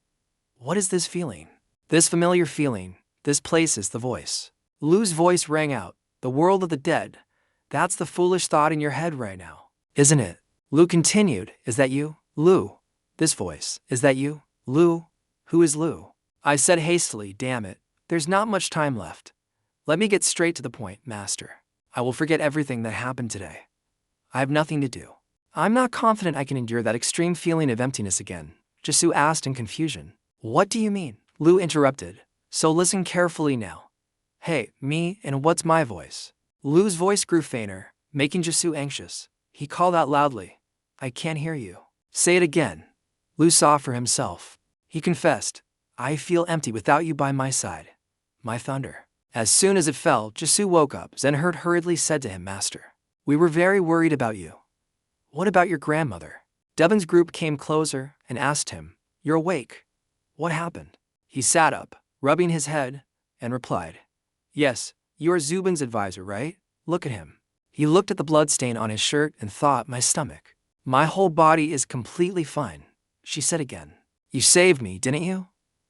What is this feeling? This familiar feeling. This place is the voice. Lu's voice rang out. The world of the dead. That's the foolish thought in your head right now, isn't it? Lu continued. Is that you? Lu. This voice. Is that you? Lu. Who is Lu? I said hastily, damn it. There's not much time left. Let me get straight to the point, Master. I will forget everything that happened today. I have nothing to do. I'm not confident I can endure that extreme feeling of emptiness again, Jisu asked in confusion. What do you mean? Lu interrupted. So listen carefully now. Hey, me, and what's my voice? Lu's voice grew fainter, making Jisoo anxious. He called out loudly. I can't hear you. Say it again. Lu saw for himself. He confessed. I feel empty without you by my side. My thunder. As soon as it fell, Jisoo woke up. Zenhurt hurriedly said to him, Master, we were very worried about you. What about your grandmother? Devon's group came closer and asked him, You're awake. What happened? He sat up, rubbing his head, and replied, Yes, you are Zubin's advisor, right? Look at him. He looked at the bloodstain on his shirt and thought, my stomach. My whole body is completely fine. She said again, You saved me, didn't you?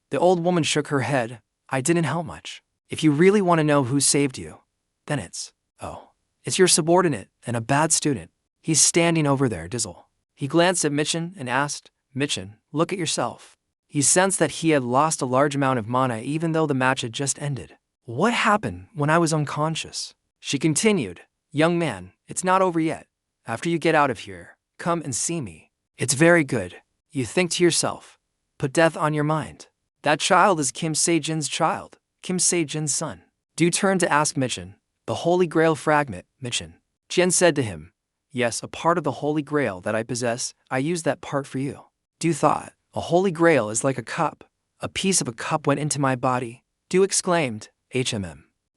The old woman shook her head. I didn't help much. If you really want to know who saved you, then it's your subordinate and a bad student. He's standing over there, Dizzle. He glanced at Michin and asked, Michin, look at yourself. He sensed that he had lost a large amount of mana even though the match had just ended. What happened when I was unconscious? She continued, Young man, it's not over yet. After you get out of here, come and see me. It's very good. You think to yourself, put death on your mind. That child is Kim Se-jin's child, Kim Se-jin's son. Do turn to ask Michin, the Holy Grail fragment, Michin. Jen said to him, Yes, a part of the Holy Grail that I possess, I use that part for you. Du thought, a Holy Grail is like a cup. A piece of a cup went into my body. Du exclaimed,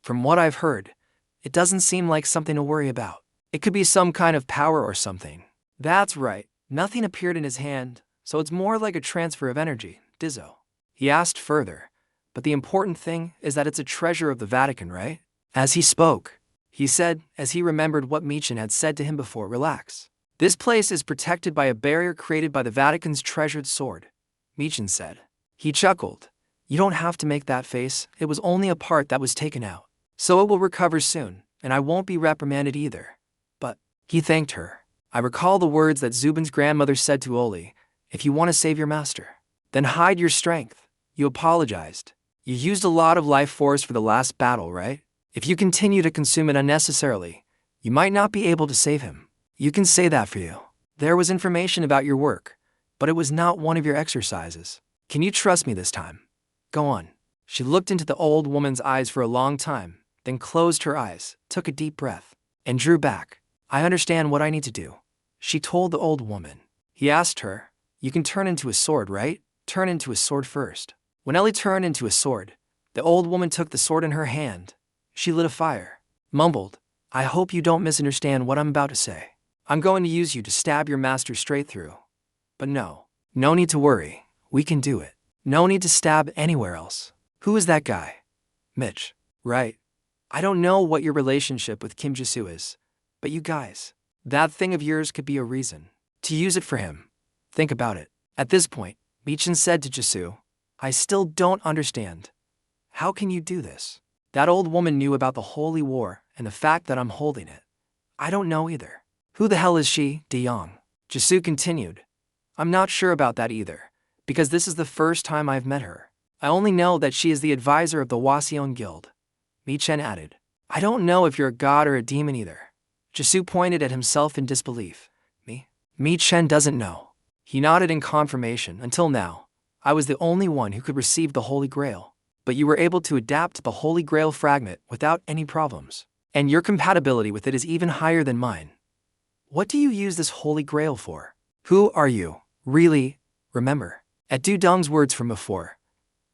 From what I've heard, it doesn't seem like something to worry about. It could be some kind of power or something. That's right, nothing appeared in his hand, so it's more like a transfer of energy, Dizzo. He asked further, but the important thing is that it's a treasure of the Vatican, right? As he spoke, he said, as he remembered what Michin had said to him before, relax. This place is protected by a barrier created by the Vatican's treasured sword, Michin said. He chuckled. You don't have to make that face, it was only a part that was taken out. So it will recover soon, and I won't be reprimanded either. But, he thanked her. I recall the words that Zubin's grandmother said to Oli, if you want to save your master, then hide your strength. You apologized. You used a lot of life force for the last battle, right? If you continue to consume it unnecessarily, you might not be able to save him. You can say that for you. There was information about your work, but it was not one of your exercises. Can you trust me this time? Go on. She looked into the old woman's eyes for a long time, then closed her eyes, took a deep breath, and drew back. I understand what I need to do, she told the old woman. He asked her, You can turn into a sword, right? Turn into a sword first. When Ellie turned into a sword, the old woman took the sword in her hand. She lit a fire, mumbled, I hope you don't misunderstand what I'm about to say. I'm going to use you to stab your master straight through. But no need to worry, we can do it. No need to stab anywhere else. Who is that guy? Mitch, right? I don't know what your relationship with Kim Jisoo is, but you guys, that thing of yours could be a reason to use it for him. Think about it. At this point, Michin said to Jisoo, I still don't understand. How can you do this? That old woman knew about the Holy War and the fact that I'm holding it. I don't know either. Who the hell is she, De Young? Jisoo continued. I'm not sure about that either, because this is the first time I've met her. I only know that she is the advisor of the Wasion Guild. Michin added. I don't know if you're a god or a demon either. Jisoo pointed at himself in disbelief. Me? Michin doesn't know. He nodded in confirmation. Until now, I was the only one who could receive the Holy Grail. But you were able to adapt to the Holy Grail fragment without any problems. And your compatibility with it is even higher than mine. What do you use this Holy Grail for? Who are you, really? Remember, at Du Dong's words from before.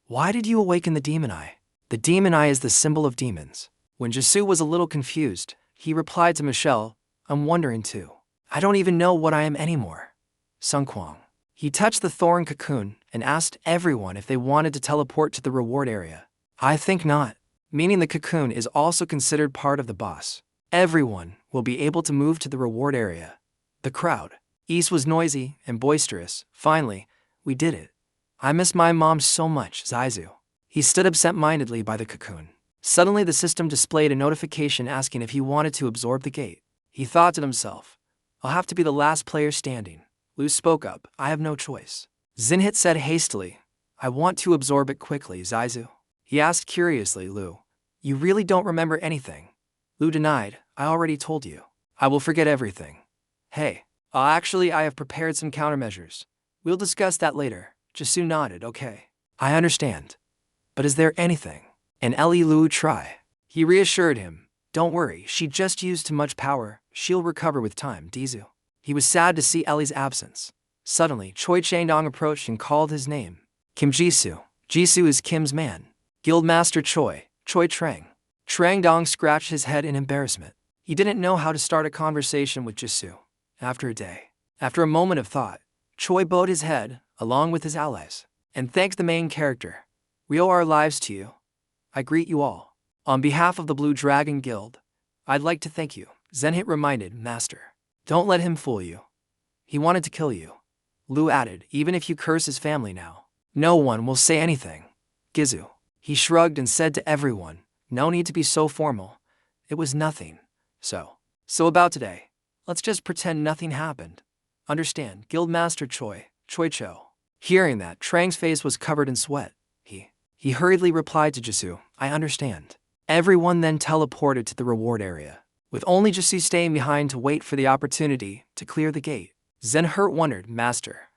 Why did you awaken the demon eye? The demon eye is the symbol of demons. When Jisoo was a little confused, he replied to Michelle, I'm wondering too. I don't even know what I am anymore. Sun Kwang. He touched the thorn cocoon and asked everyone if they wanted to teleport to the reward area. I think not, meaning the cocoon is also considered part of the boss. Everyone will be able to move to the reward area. The crowd. East was noisy and boisterous. Finally, we did it. I miss my mom so much, Zaizu. He stood absent-mindedly by the cocoon. Suddenly the system displayed a notification asking if he wanted to absorb the gate. He thought to himself, I'll have to be the last player standing. Lu spoke up, I have no choice. Zinhit said hastily, I want to absorb it quickly, Zaizu. He asked curiously, Lu, you really don't remember anything? Lu denied, I already told you. I will forget everything. Hey, actually I have prepared some countermeasures. We'll discuss that later. Jisoo nodded, okay. I understand. But is there anything? And Ellie Lu try. He reassured him. Don't worry, she just used too much power. She'll recover with time, Dizu. He was sad to see Ellie's absence. Suddenly, Choi Chang-dong approached and called his name. Kim Jisoo. Jisoo is Kim's man. Guildmaster Choi, Choi Trang. Trang-dong scratched his head in embarrassment. He didn't know how to start a conversation with Jisoo. After a moment of thought, Choi bowed his head, along with his allies, and thanked the main character. We owe our lives to you. I greet you all. On behalf of the Blue Dragon Guild, I'd like to thank you. Zenhit reminded, Master. Don't let him fool you. He wanted to kill you. Lu added, even if you curse his family now, no one will say anything. Gizu. He shrugged and said to everyone, no need to be so formal. It was nothing. So about today, let's just pretend nothing happened. Understand, Guildmaster Choi Cho. Hearing that, Trang's face was covered in sweat. He hurriedly replied to Jisoo, I understand. Everyone then teleported to the reward area, with only Jisoo staying behind to wait for the opportunity to clear the gate. Zenhurt wondered, Master,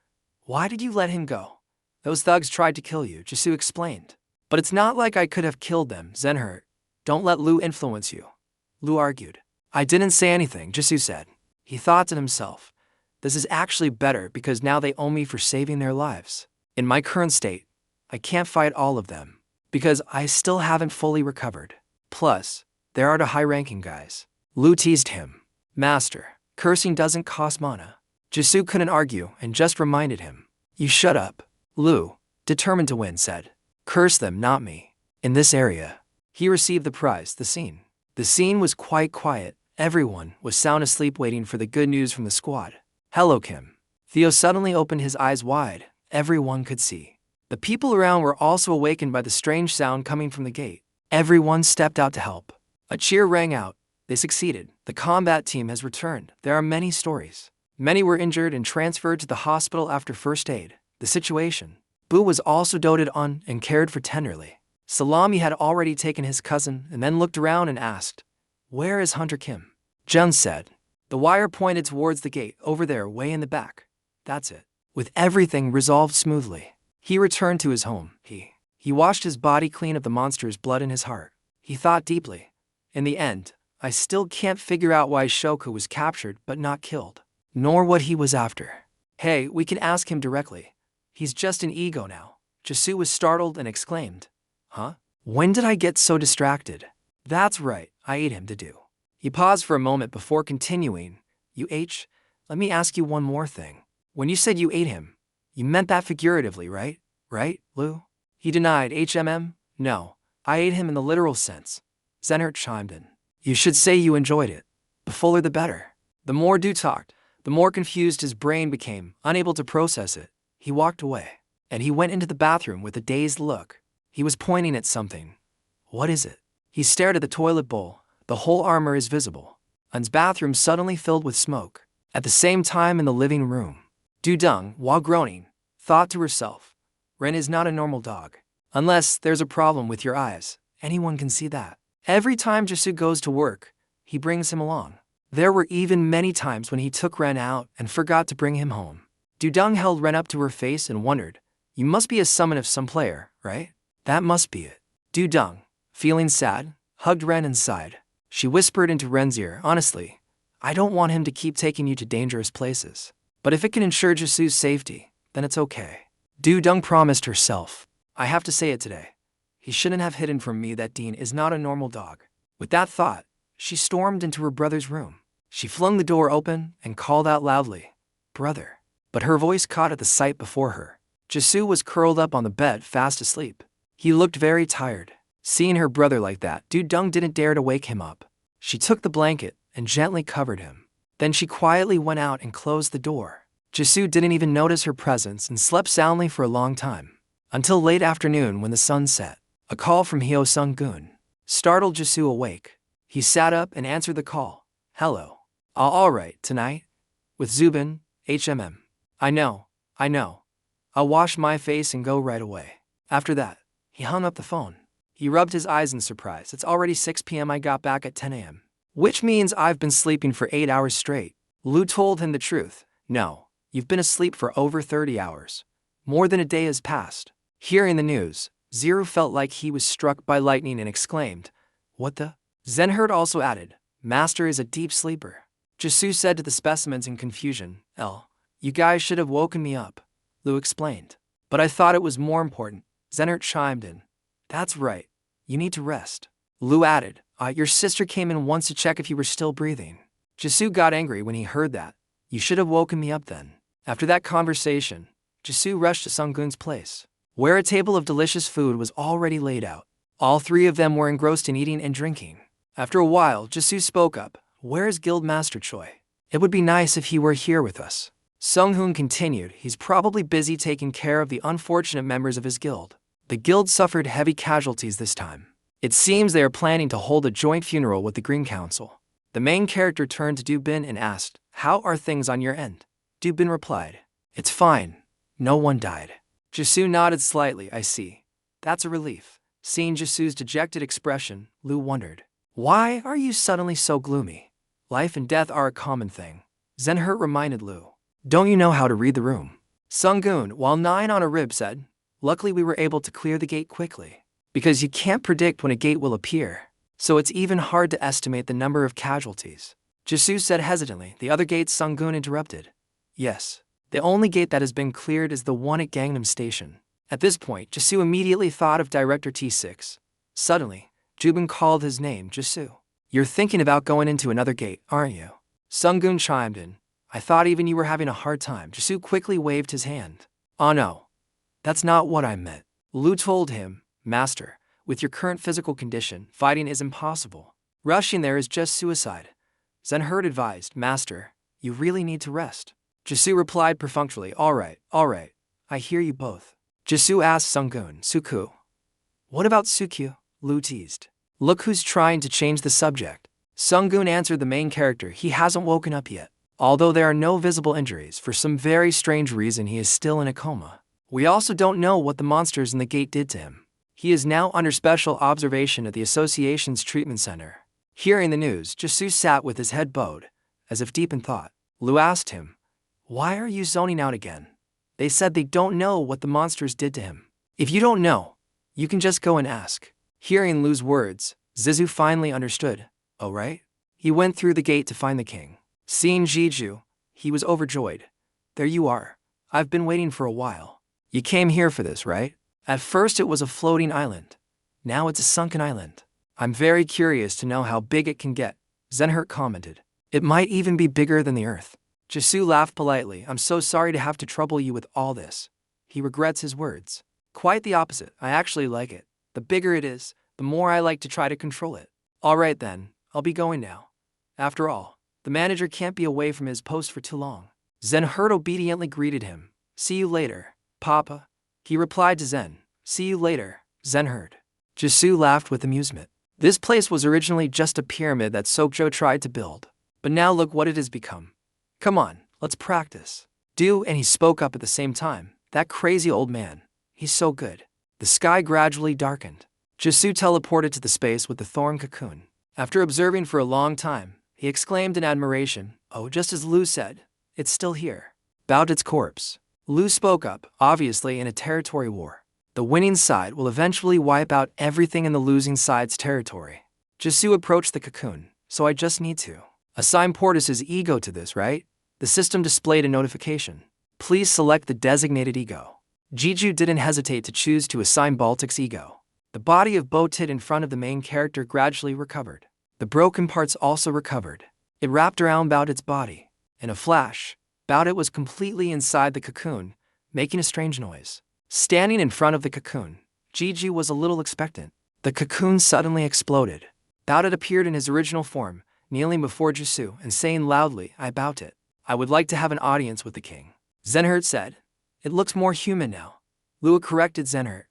why did you let him go? Those thugs tried to kill you, Jisoo explained. But it's not like I could have killed them, Zenhurt. Don't let Lu influence you. Lu argued. I didn't say anything, Jisoo said. He thought to himself, this is actually better because now they owe me for saving their lives. In my current state, I can't fight all of them, because I still haven't fully recovered. Plus, there are the high-ranking guys. Lu teased him. Master, cursing doesn't cost mana. Jisoo couldn't argue and just reminded him. You shut up. Lu, determined to win, said. Curse them, not me. In this area, he received the prize, the scene. The scene was quite quiet. Everyone was sound asleep waiting for the good news from the squad. Hello, Kim. Theo suddenly opened his eyes wide. Everyone could see. The people around were also awakened by the strange sound coming from the gate. Everyone stepped out to help. A cheer rang out. They succeeded. The combat team has returned. There are many stories. Many were injured and transferred to the hospital after first aid. The situation. Bu was also doted on and cared for tenderly. Salami had already taken his cousin and then looked around and asked, Where is Hunter Kim? Jun said. The wire pointed towards the gate, over there, way in the back. That's it. With everything resolved smoothly, he returned to his home. He washed his body clean of the monster's blood in his heart. He thought deeply. In the end, I still can't figure out why Shoku was captured but not killed, nor what he was after. Hey, we can ask him directly. He's just an ego now. Jisoo was startled and exclaimed, Huh? When did I get so distracted? That's right, I ate him to do. He paused for a moment before continuing. Let me ask you one more thing. When you said you ate him, you meant that figuratively, right? Right, Lu? He denied. No, I ate him in the literal sense. Zenhurt chimed in. You should say you enjoyed it. The fuller the better. The more Du talked, the more confused his brain became, unable to process it. He walked away, and he went into the bathroom with a dazed look. He was pointing at something. What is it? He stared at the toilet bowl. The whole armor is visible. Un's bathroom suddenly filled with smoke. At the same time in the living room, Du Dung, while groaning, thought to herself, Ren is not a normal dog. Unless there's a problem with your eyes, anyone can see that. Every time Jisoo goes to work, he brings him along. There were even many times when he took Ren out and forgot to bring him home. Du Dung held Ren up to her face and wondered, You must be a summon of some player, right? That must be it. Du Dung, feeling sad, hugged Ren and sighed. She whispered into Ren's ear, Honestly, I don't want him to keep taking you to dangerous places. But if it can ensure Jisoo's safety, then it's okay. Du Dung promised herself. I have to say it today. He shouldn't have hidden from me that Dean is not a normal dog. With that thought, she stormed into her brother's room. She flung the door open and called out loudly, Brother. But her voice caught at the sight before her. Jisoo was curled up on the bed, fast asleep. He looked very tired. Seeing her brother like that, Du Dung didn't dare to wake him up. She took the blanket and gently covered him. Then she quietly went out and closed the door. Jisoo didn't even notice her presence and slept soundly for a long time. Until late afternoon when the sun set. A call from Hyo Sung-gun startled Jisoo awake. He sat up and answered the call. Hello. All right, tonight? With Zubin, I know. I'll wash my face and go right away. After that, he hung up the phone. He rubbed his eyes in surprise. It's already 6 p.m. I got back at 10 a.m. Which means I've been sleeping for 8 hours straight. Lu told him the truth. No, you've been asleep for over 30 hours. More than a day has passed. Hearing the news, Zero felt like he was struck by lightning and exclaimed, "What the?" Zenherd also added, "Master is a deep sleeper." Jisoo said to the specimens in confusion, "You guys should have woken me up," Lu explained. "But I thought it was more important," Zenherd chimed in. "That's right. You need to rest." Lu added, "Your sister came in once to check if you were still breathing." Jisoo got angry when he heard that. "You should have woken me up then." After that conversation, Jisoo rushed to Sunggun's place, where a table of delicious food was already laid out. All three of them were engrossed in eating and drinking. After a while, Jisoo spoke up, "Where is Guildmaster Choi? It would be nice if he were here with us." Sunghoon continued, "He's probably busy taking care of the unfortunate members of his guild. The guild suffered heavy casualties this time. It seems they are planning to hold a joint funeral with the Green Council." The main character turned to Dubin and asked, "How are things on your end?" Dubin replied, "It's fine. No one died." Jisoo nodded slightly. "I see. That's a relief." Seeing Jisoo's dejected expression, Lu wondered, "Why are you suddenly so gloomy?" "Life and death are a common thing," Zenhert reminded Lu. "Don't you know how to read the room?" Sunggun, while gnawing on a rib, said, "Luckily we were able to clear the gate quickly. Because you can't predict when a gate will appear, so it's even hard to estimate the number of casualties." Jisoo said hesitantly. "The other gates," Sunggun interrupted. "Yes. The only gate that has been cleared is the one at Gangnam Station." At this point, Jisoo immediately thought of Director T6. Suddenly, Jubin called his name. "Jisoo, you're thinking about going into another gate, aren't you?" Sunggun chimed in. "I thought even you were having a hard time." Jisoo quickly waved his hand. "Oh no. That's not what I meant." Lu told him, "Master, with your current physical condition, fighting is impossible. Rushing there is just suicide." Zenherd advised, "Master, you really need to rest." Jisoo replied perfunctorily, all right, I hear you both." Jisoo asked Sunggun, "Suku, what about Sukyu?" Lu teased. "Look who's trying to change the subject." Sunggun answered the main character, "He hasn't woken up yet. Although there are no visible injuries, for some very strange reason he is still in a coma. We also don't know what the monsters in the gate did to him. He is now under special observation at the association's treatment center." Hearing the news, Jisoo sat with his head bowed, as if deep in thought. Lu asked him, "Why are you zoning out again?" "They said they don't know what the monsters did to him." "If you don't know, you can just go and ask." Hearing Lu's words, Zizu finally understood. "Oh right?" He went through the gate to find the king. Seeing Jiju, he was overjoyed. "There you are. I've been waiting for a while. You came here for this, right?" "At first it was a floating island. Now it's a sunken island. I'm very curious to know how big it can get," Zenhert commented. "It might even be bigger than the Earth." Jisoo laughed politely. "I'm so sorry to have to trouble you with all this." He regrets his words. "Quite the opposite. I actually like it. The bigger it is, the more I like to try to control it." "All right then, I'll be going now. After all, the manager can't be away from his post for too long." Zenhert obediently greeted him. "See you later, Papa." He replied to Zen. "See you later, Zenhert." Jisoo laughed with amusement. This place was originally just a pyramid that Sokjo tried to build. But now look what it has become. "Come on, let's practice." And he spoke up at the same time. "That crazy old man. He's so good." The sky gradually darkened. Jisoo teleported to the space with the thorn cocoon. After observing for a long time, he exclaimed in admiration, "Oh, just as Lu said, it's still here. About its corpse." Lu spoke up, obviously in a territory war. The winning side will eventually wipe out everything in the losing side's territory. Jisoo approached the cocoon, "So I just need to assign Portis's ego to this, right?" The system displayed a notification. "Please select the designated ego." Jiju didn't hesitate to choose to assign Baltic's ego. The body of Botit in front of the main character gradually recovered. The broken parts also recovered. It wrapped around about its body. In a flash, Bowdit was completely inside the cocoon, making a strange noise. Standing in front of the cocoon, Jiju was a little expectant. The cocoon suddenly exploded. Bowdit appeared in his original form, kneeling before Jisoo and saying loudly, "I Bowdit. I would like to have an audience with the king." Zenhert said, "It looks more human now." Lua corrected Zenhert.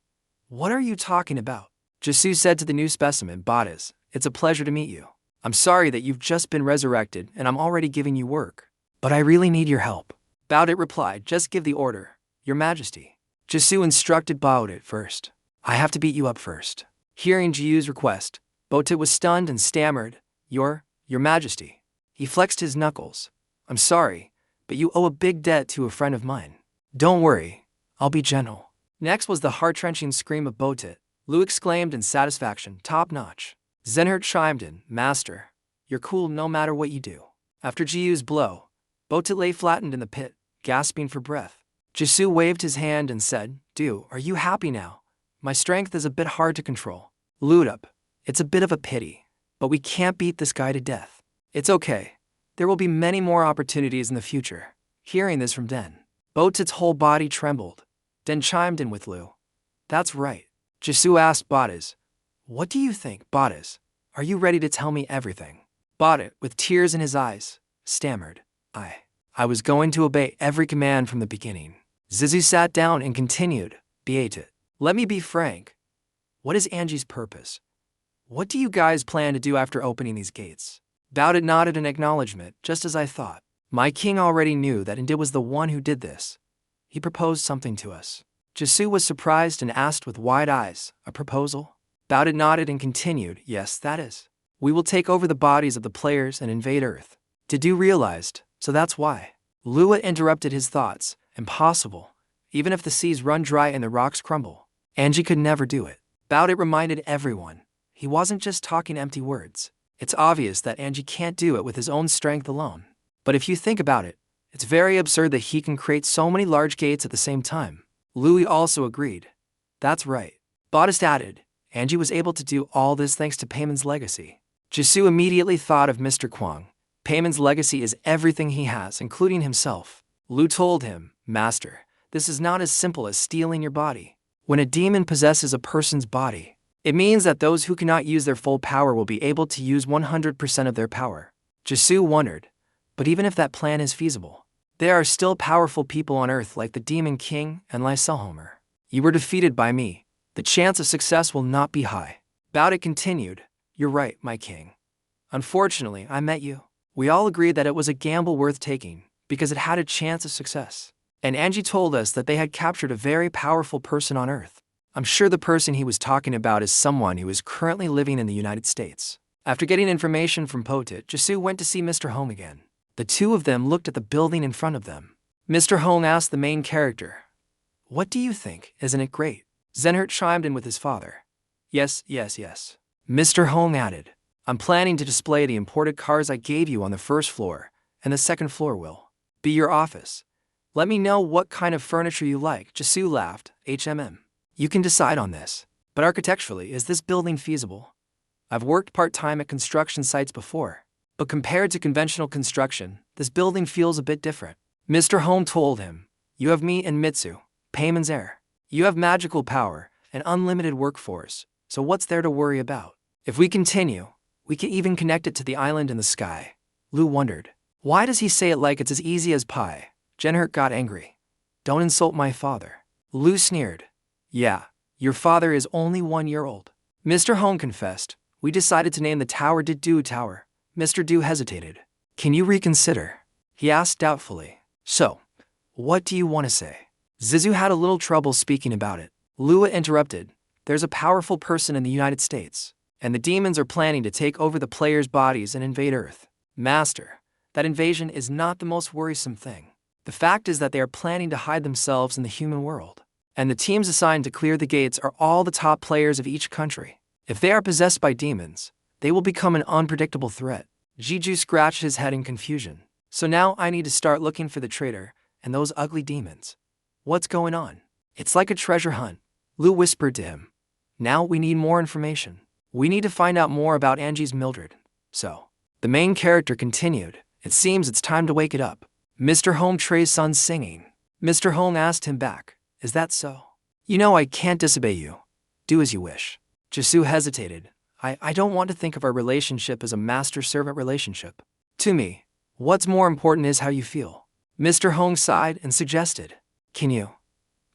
"What are you talking about?" Jisoo said to the new specimen, "Bodiz, it's a pleasure to meet you. I'm sorry that you've just been resurrected and I'm already giving you work. But I really need your help." Bowdit replied, "Just give the order, Your Majesty." Jisoo instructed Bowdit first. "I have to beat you up first." Hearing Jiu's request, Botit was stunned and stammered, Your Majesty." He flexed his knuckles. "I'm sorry, but you owe a big debt to a friend of mine." "Don't worry, I'll be gentle." Next was the heart-wrenching scream of Botit. Lu exclaimed in satisfaction, top-notch. Zenhert chimed in, Master, you're cool no matter what you do. After Jiyu's blow, Botit lay flattened in the pit, gasping for breath. Jisoo waved his hand and said, Du, are you happy now? My strength is a bit hard to control. Ludup, it's a bit of a pity, but we can't beat this guy to death. It's okay. There will be many more opportunities in the future. Hearing this from Den, Botit's whole body trembled. Den chimed in with Lu. That's right. Jisoo asked Bottas, What do you think, Bottas? Are you ready to tell me everything? Botit, with tears in his eyes, stammered, I was going to obey every command from the beginning. Zizu sat down and continued, Beatit. Let me be frank. What is Angie's purpose? What do you guys plan to do after opening these gates? Botit nodded in acknowledgement, just as I thought. My king already knew that Indit was the one who did this. He proposed something to us. Jisoo was surprised and asked with wide eyes, A proposal? Botit nodded and continued, Yes, that is. We will take over the bodies of the players and invade Earth. Didu realized, so that's why. Lua interrupted his thoughts. Impossible. Even if the seas run dry and the rocks crumble, Angie could never do it. Botit reminded everyone. He wasn't just talking empty words. It's obvious that Angie can't do it with his own strength alone. But if you think about it, it's very absurd that he can create so many large gates at the same time. Louis also agreed. That's right. Botit added, Angie was able to do all this thanks to Payman's legacy. Jisoo immediately thought of Mr. Kwang. Payman's legacy is everything he has, including himself. Lu told him, Master, this is not as simple as stealing your body. When a demon possesses a person's body, it means that those who cannot use their full power will be able to use 100% of their power. Jisoo wondered, but even if that plan is feasible, there are still powerful people on Earth like the Demon King and Lyselhomer. You were defeated by me. The chance of success will not be high. Botit continued, You're right, my king. Unfortunately, I met you. We all agreed that it was a gamble worth taking, because it had a chance of success. And Angie told us that they had captured a very powerful person on Earth. I'm sure the person he was talking about is someone who is currently living in the United States. After getting information from Botit, Jisoo went to see Mr. Hong again. The two of them looked at the building in front of them. Mr. Hong asked the main character, What do you think? Isn't it great? Zenhert chimed in with his father. Yes. Mr. Hong added, I'm planning to display the imported cars I gave you on the first floor, and the second floor will be your office. Let me know what kind of furniture you like. Jisoo laughed, You can decide on this. But architecturally, is this building feasible? I've worked part-time at construction sites before, but compared to conventional construction, this building feels a bit different. Mr. Hong told him, You have me and Mitsu, Payman's heir. You have magical power and unlimited workforce, so what's there to worry about? If we continue, we can even connect it to the island in the sky. Lu wondered, Why does he say it like it's as easy as pie? Zenhert got angry. Don't insult my father. Lu sneered. Yeah, your father is only 1 year old. Mr. Hong confessed, We decided to name the tower Du Tower. Mr. Du hesitated. Can you reconsider? He asked doubtfully. So, what do you want to say? Zizu had a little trouble speaking about it. Lua interrupted. There's a powerful person in the United States, and the demons are planning to take over the players' bodies and invade Earth. Master, that invasion is not the most worrisome thing. The fact is that they are planning to hide themselves in the human world, and the teams assigned to clear the gates are all the top players of each country. If they are possessed by demons, they will become an unpredictable threat. Jiju scratched his head in confusion. So now I need to start looking for the traitor and those ugly demons. What's going on? It's like a treasure hunt. Lu whispered to him. Now we need more information. We need to find out more about Angie's Mildred. So, the main character continued. It seems it's time to wake it up. Mr. Hong Tre's son singing. Mr. Hong asked him back. Is that so? You know I can't disobey you. Do as you wish. Jisoo hesitated. I don't want to think of our relationship as a master-servant relationship. To me, what's more important is how you feel. Mr. Hong sighed and suggested. Can you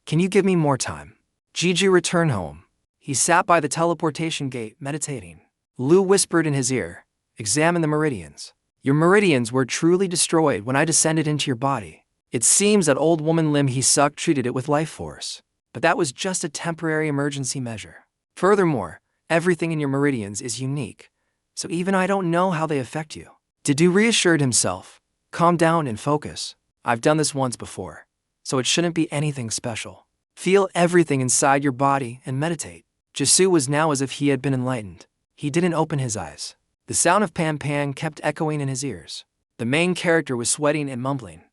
give me more time? Jiju returned home. He sat by the teleportation gate, meditating. Lu whispered in his ear, Examine the meridians. Your meridians were truly destroyed when I descended into your body. It seems that old woman Lim he sucked treated it with life force. But that was just a temporary emergency measure. Furthermore, everything in your meridians is unique, so even I don't know how they affect you. Didu reassured himself. Calm down and focus. I've done this once before, so it shouldn't be anything special. Feel everything inside your body and meditate. Jisoo was now as if he had been enlightened. He didn't open his eyes. The sound of Pan Pan kept echoing in his ears. The main character was sweating and mumbling.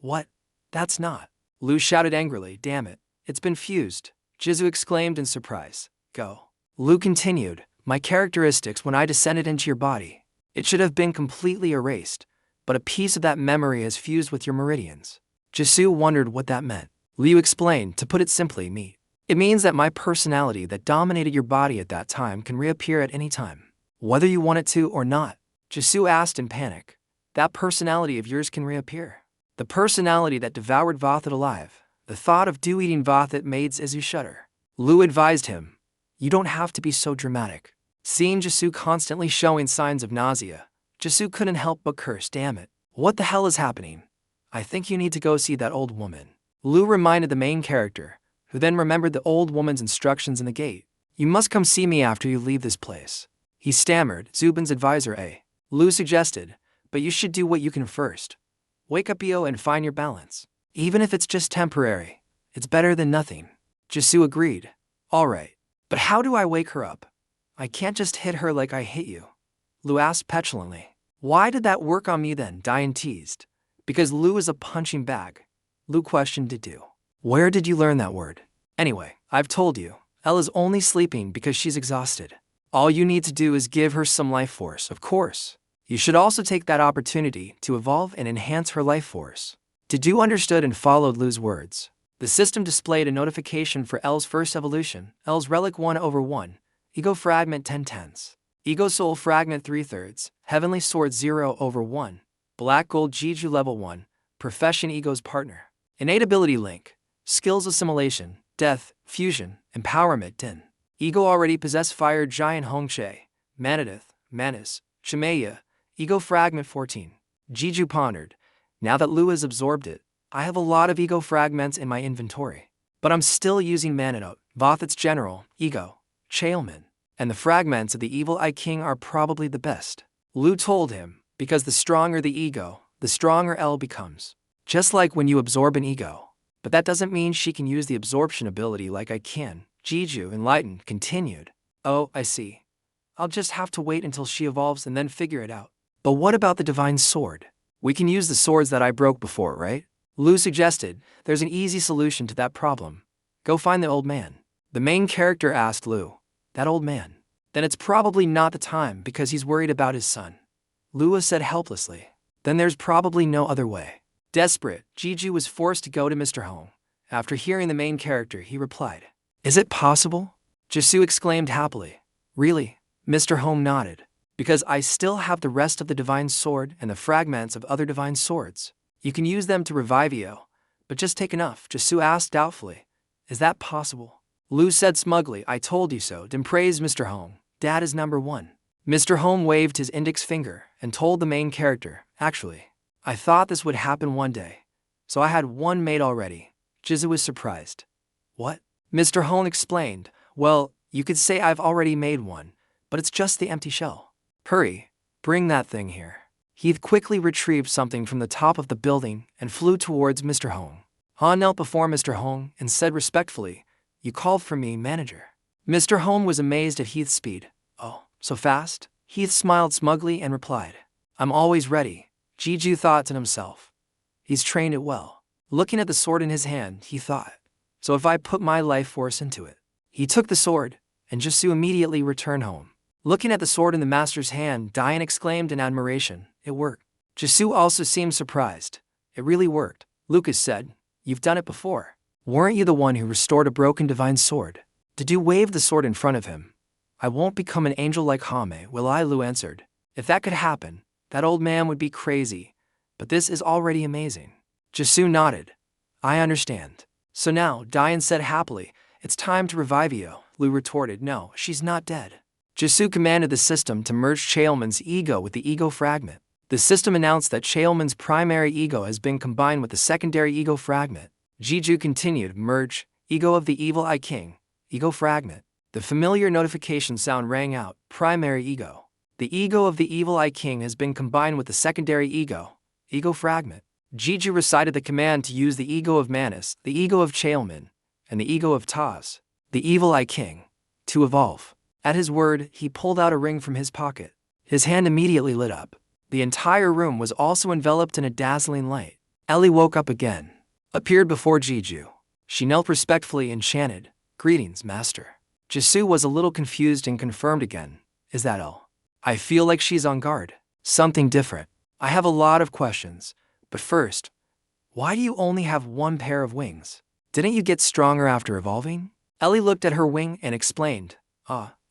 What? That's not. Lu shouted angrily, damn it, it's been fused. Jisoo exclaimed in surprise. Go. Lu continued, my characteristics when I descended into your body. It should have been completely erased, but a piece of that memory has fused with your meridians. Jisoo wondered what that meant. Liu explained, to put it simply, me. It means that my personality that dominated your body at that time can reappear at any time. Whether you want it to or not. Jisoo asked in panic. That personality of yours can reappear. The personality that devoured Vothet alive. The thought of eating Vothet made Zizu shudder. Lu advised him. You don't have to be so dramatic. Seeing Jisoo constantly showing signs of nausea, Jisoo couldn't help but curse, damn it. What the hell is happening? I think you need to go see that old woman. Lu reminded the main character, who then remembered the old woman's instructions in the gate. You must come see me after you leave this place. He stammered, Zubin's advisor A. Lu suggested, but you should do what you can first. Wake up Io and find your balance. Even if it's just temporary, it's better than nothing. Jisoo agreed. Alright, but how do I wake her up? I can't just hit her like I hit you. Lu asked petulantly. Why did that work on me then? Diane teased. Because Lu is a punching bag. Lu questioned Didu. Where did you learn that word? Anyway, I've told you, Elle is only sleeping because she's exhausted. All you need to do is give her some life force, of course. You should also take that opportunity to evolve and enhance her life force. Didu understood and followed Lu's words. The system displayed a notification for Elle's first evolution, Elle's Relic 1/1, Ego Fragment 10/10, Ego Soul Fragment 3/3, Heavenly Sword 0/1, Black Gold Jiju Level 1, Profession Ego's Partner. Innate Ability Link, Skills Assimilation, Death, Fusion, Empowerment Din. Ego already possess Fire Giant Hongche, Manadith, Manus, Chimeya, Ego Fragment 14. Jiju pondered. Now that Lu has absorbed it, I have a lot of ego fragments in my inventory. But I'm still using Manadot, Vothet's General, Ego, Chaelman, and the fragments of the Evil Eye King are probably the best. Lu told him, because the stronger the ego, the stronger L becomes. Just like when you absorb an ego. But that doesn't mean she can use the absorption ability like I can. Jiju, enlightened, continued. Oh, I see. I'll just have to wait until she evolves and then figure it out. But what about the divine sword? We can use the swords that I broke before, right? Lu suggested, there's an easy solution to that problem. Go find the old man. The main character asked Lu, that old man? Then it's probably not the time because he's worried about his son. Lua said helplessly. Then there's probably no other way. Desperate, Jiju was forced to go to Mr. Hong. After hearing the main character, he replied, Is it possible? Jisoo exclaimed happily. Really? Mr. Hong nodded. Because I still have the rest of the divine sword and the fragments of other divine swords. You can use them to revive Io, but just take enough, Jisoo asked doubtfully. Is that possible? Lu said smugly, I told you so, then praised Mr. Hong. Dad is number one. Mr. Hong waved his index finger and told the main character, actually, I thought this would happen one day. So I had one made already. Jisoo was surprised. What? Mr. Hong explained, well, you could say I've already made one, but it's just the empty shell. Hurry, bring that thing here. Heath quickly retrieved something from the top of the building and flew towards Mr. Hong. Han knelt before Mr. Hong and said respectfully, You called for me, manager. Mr. Hong was amazed at Heath's speed. Oh, so fast? Heath smiled smugly and replied, I'm always ready. Jiju thought to himself. He's trained it well. Looking at the sword in his hand, he thought, so if I put my life force into it. He took the sword, and Jisoo immediately returned home. Looking at the sword in the master's hand, Diane exclaimed in admiration, It worked. Jisoo also seemed surprised. It really worked. Lucas said, You've done it before. Weren't you the one who restored a broken divine sword? Did you wave the sword in front of him? I won't become an angel like Hame, will I? Lu answered. If that could happen, that old man would be crazy. But this is already amazing. Jisoo nodded. I understand. So now, Diane said happily, It's time to revive Io. Lu retorted, No, she's not dead. Jisoo commanded the system to merge Chaelman's ego with the ego fragment. The system announced that Chaelman's primary ego has been combined with the secondary ego fragment. Jiju continued, Merge, ego of the evil Eye King, ego fragment. The familiar notification sound rang out, primary ego. The ego of the evil Eye King has been combined with the secondary ego, ego fragment. Jiju recited the command to use the ego of Manus, the ego of Chaelman, and the ego of Taz, the evil eye king, to evolve. At his word, he pulled out a ring from his pocket. His hand immediately lit up. The entire room was also enveloped in a dazzling light. Ellie woke up again, appeared before Jeju. She knelt respectfully and chanted, "Greetings, master." Jisoo was a little confused and confirmed again, "Is that L?" I feel like she's on guard. Something different. I have a lot of questions, but first, why do you only have one pair of wings? Didn't you get stronger after evolving? Ellie looked at her wing and explained,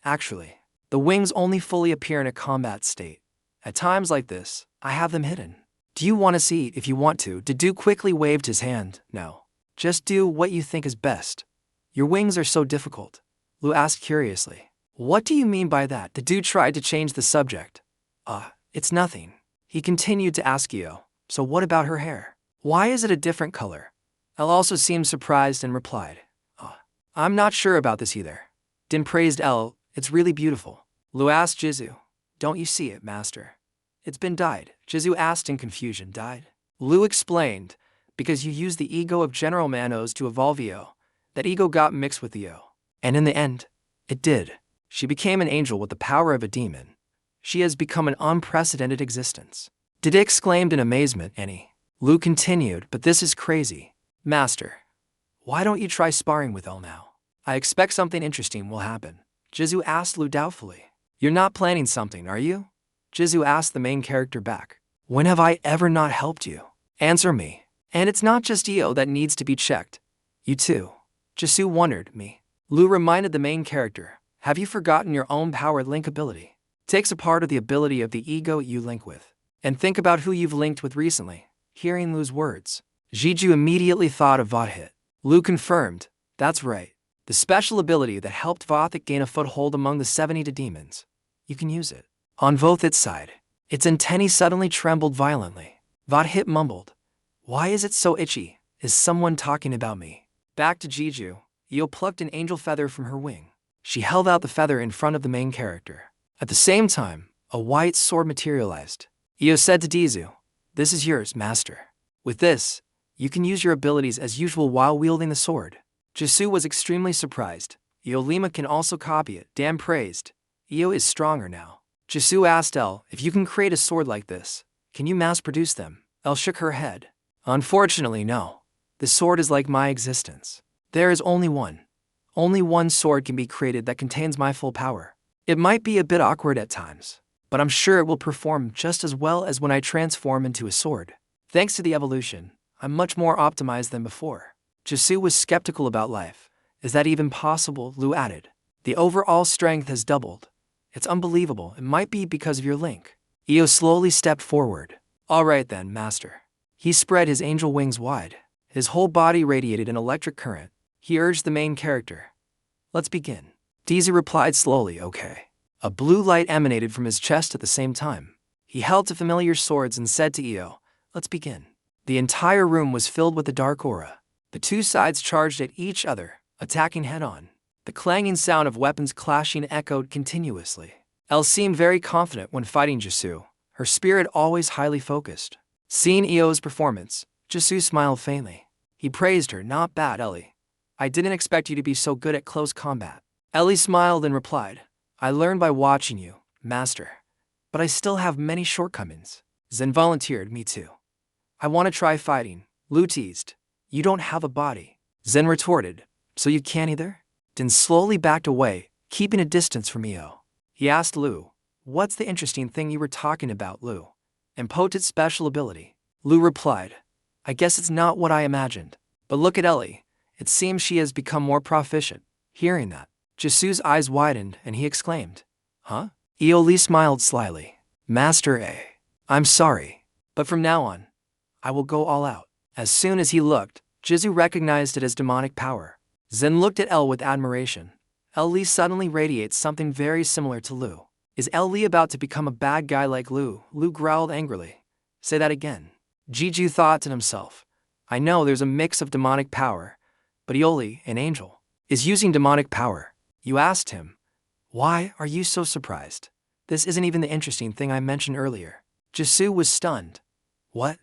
actually, the wings only fully appear in a combat state. At times like this, I have them hidden. Do you want to see if you want to? Dedu quickly waved his hand. No. Just do what you think is best. Your wings are so difficult. Lu asked curiously. What do you mean by that? Dedu tried to change the subject. It's nothing. He continued to ask Io, so what about her hair? Why is it a different color? Elle also seemed surprised and replied, I'm not sure about this either. Din praised Elle, it's really beautiful. Lu asked Jizu, don't you see it, master? It's been dyed. Jizu asked in confusion, dyed? Lu explained, because you used the ego of General Manos to evolve Io. That ego got mixed with Io. And in the end, it did. She became an angel with the power of a demon. She has become an unprecedented existence. Did exclaimed in amazement, Annie. Lu continued, but this is crazy. Master, why don't you try sparring with Elle now? I expect something interesting will happen. Jizu asked Lu doubtfully. You're not planning something, are you? Jizu asked the main character back. When have I ever not helped you? Answer me. And it's not just Io that needs to be checked. You too. Jisu wondered, me. Lu reminded the main character, have you forgotten your own power link ability? Takes a part of the ability of the ego you link with. And think about who you've linked with recently. Hearing Lu's words, Jeju immediately thought of Vothit. Lu confirmed, that's right. The special ability that helped Vothit gain a foothold among the 70 demons. You can use it. On Vothit's side, its antennae suddenly trembled violently. Vothit mumbled, why is it so itchy? Is someone talking about me? Back to Jeju, Io plucked an angel feather from her wing. She held out the feather in front of the main character. At the same time, a white sword materialized. Io said to Dizu, this is yours, master. With this, you can use your abilities as usual while wielding the sword. Jisu was extremely surprised. Io Lima can also copy it. Dan praised. Io is stronger now. Jisu asked Elle, if you can create a sword like this, can you mass produce them? Elle shook her head. Unfortunately, no. The sword is like my existence. There is only one. Only one sword can be created that contains my full power. It might be a bit awkward at times, but I'm sure it will perform just as well as when I transform into a sword. Thanks to the evolution, I'm much more optimized than before. Jisu was skeptical about life. Is that even possible? Lu added. The overall strength has doubled. It's unbelievable. It might be because of your link. Io slowly stepped forward. All right then, master. He spread his angel wings wide. His whole body radiated an electric current. He urged the main character. Let's begin. Dizu replied slowly, okay. A blue light emanated from his chest at the same time. He held to familiar swords and said to Io, let's begin. The entire room was filled with a dark aura. The two sides charged at each other, attacking head-on. The clanging sound of weapons clashing echoed continuously. Elle seemed very confident when fighting Jisu, her spirit always highly focused. Seeing Io's performance, Jisu smiled faintly. He praised her, not bad, Ellie. I didn't expect you to be so good at close combat. Ellie smiled and replied, I learned by watching you, master. But I still have many shortcomings. Zen volunteered, me too. I want to try fighting. Lu teased. You don't have a body. Zen retorted, so you can't either? Din slowly backed away, keeping a distance from Io. He asked Lu, what's the interesting thing you were talking about, Lu? Impotent special ability. Lu replied, I guess it's not what I imagined. But look at Ellie. It seems she has become more proficient. Hearing that, Jisu's eyes widened and he exclaimed, huh? Ioli smiled slyly. Master A. I'm sorry. But from now on, I will go all out. As soon as he looked, Jizu recognized it as demonic power. Zen looked at Elle with admiration. Li suddenly radiates something very similar to Lu. Is Li about to become a bad guy like Lu? Lu growled angrily. Say that again. Jiju thought to himself. I know there's a mix of demonic power, but Ioli, an angel, is using demonic power. You asked him. Why are you so surprised? This isn't even the interesting thing I mentioned earlier. Jisu was stunned. What?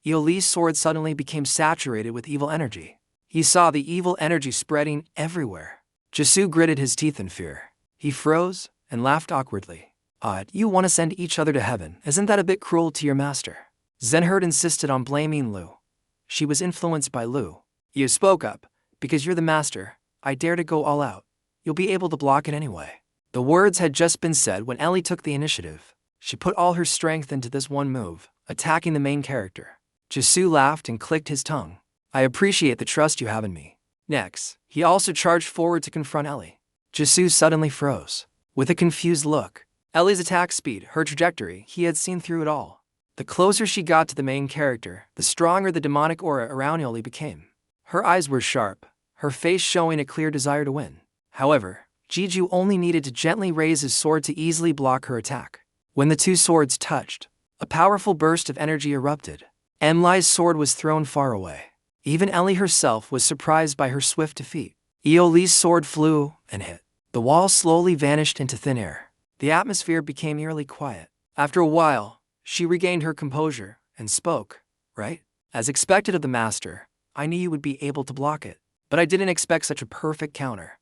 Ioli's sword suddenly became saturated with evil energy. He saw the evil energy spreading everywhere. Jisoo gritted his teeth in fear. He froze and laughed awkwardly. Odd, you want to send each other to heaven. Isn't that a bit cruel to your master? Zenherd insisted on blaming Lu. She was influenced by Lu. You spoke up. Because you're the master, I dare to go all out. You'll be able to block it anyway. The words had just been said when Ellie took the initiative. She put all her strength into this one move, attacking the main character. Jisoo laughed and clicked his tongue. I appreciate the trust you have in me. Next, he also charged forward to confront Ellie. Jisoo suddenly froze. With a confused look, Ellie's attack speed, her trajectory, he had seen through it all. The closer she got to the main character, the stronger the demonic aura around Ellie became. Her eyes were sharp, her face showing a clear desire to win. However, Jeju only needed to gently raise his sword to easily block her attack. When the two swords touched, a powerful burst of energy erupted. Emlai's sword was thrown far away. Even Ellie herself was surprised by her swift defeat. Eoli's sword flew and hit. The wall slowly vanished into thin air. The atmosphere became eerily quiet. After a while, she regained her composure and spoke, right? As expected of the master, I knew you would be able to block it, but I didn't expect such a perfect counter.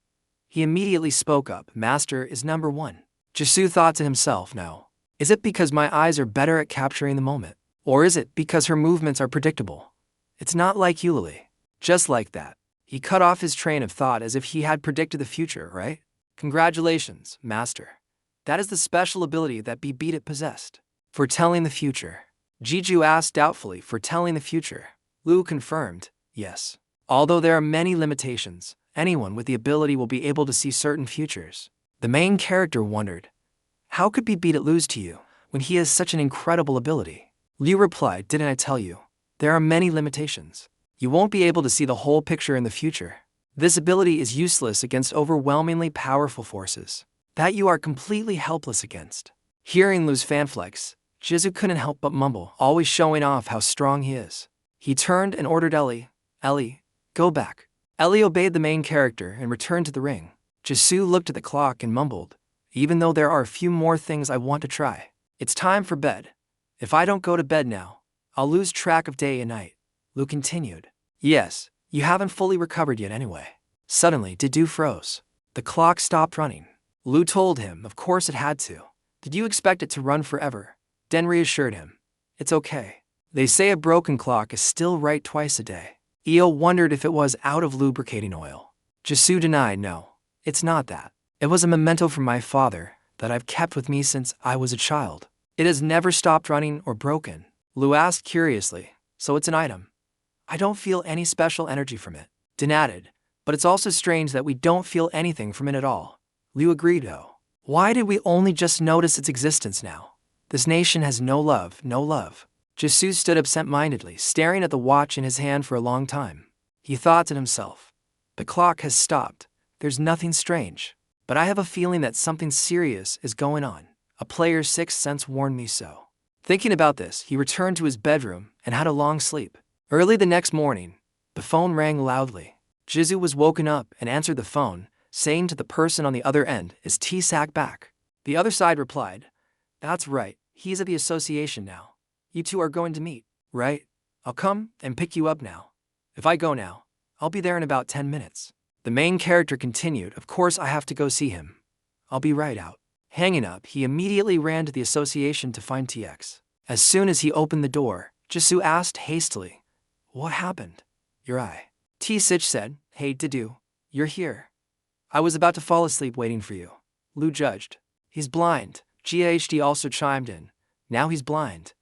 He immediately spoke up, Master is number one. Jisoo thought to himself, no. Is it because my eyes are better at capturing the moment? Or is it because her movements are predictable? It's not like Eulalie. Just like that, he cut off his train of thought as if he had predicted the future, right? Congratulations, Master. That is the special ability that Beat It possessed. Foretelling the future. Jeju asked doubtfully, foretelling the future. Lu confirmed, yes. Although there are many limitations, anyone with the ability will be able to see certain futures. The main character wondered, how could Beat It lose to you when he has such an incredible ability? Liu replied, didn't I tell you? There are many limitations. You won't be able to see the whole picture in the future. This ability is useless against overwhelmingly powerful forces that you are completely helpless against. Hearing Lu's fanflex, Jizu couldn't help but mumble, always showing off how strong he is. He turned and ordered Ellie, go back. Ellie obeyed the main character and returned to the ring. Jisu looked at the clock and mumbled, even though there are a few more things I want to try. It's time for bed. If I don't go to bed now, I'll lose track of day and night. Lu continued. Yes, you haven't fully recovered yet anyway. Suddenly, Didu froze. The clock stopped running. Lu told him, of course it had to. Did you expect it to run forever? Den reassured him. It's okay. They say a broken clock is still right twice a day. Io wondered if it was out of lubricating oil. Jisu denied, no, it's not that. It was a memento from my father that I've kept with me since I was a child. It has never stopped running or broken. Lu asked curiously, so it's an item. I don't feel any special energy from it. Den added, but it's also strange that we don't feel anything from it at all. Liu agreed though. Why did we only just notice its existence now? This nation has no love, no love. Jisu stood absent-mindedly, staring at the watch in his hand for a long time. He thought to himself, the clock has stopped. There's nothing strange. But I have a feeling that something serious is going on. A player's sixth sense warned me so. Thinking about this, he returned to his bedroom and had a long sleep. Early the next morning, the phone rang loudly. Jizu was woken up and answered the phone, saying to the person on the other end, is T-Sack back? The other side replied, that's right, he's at the association now. You two are going to meet, right? I'll come and pick you up now. If I go now, I'll be there in about 10 minutes. The main character continued, of course I have to go see him. I'll be right out. Hanging up, he immediately ran to the association to find TX. As soon as he opened the door, Jisu asked hastily, what happened? Your eye. T-Sich said, hey Didu, you're here. I was about to fall asleep waiting for you. Lu judged. He's blind. GHD also chimed in. Now he's blind.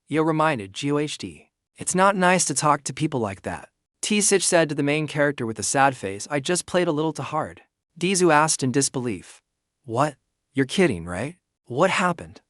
Yo reminded GOHD. It's not nice to talk to people like that. T-Sich said to the main character with a sad face, I just played a little too hard. Dizu asked in disbelief. What? You're kidding, right? What happened?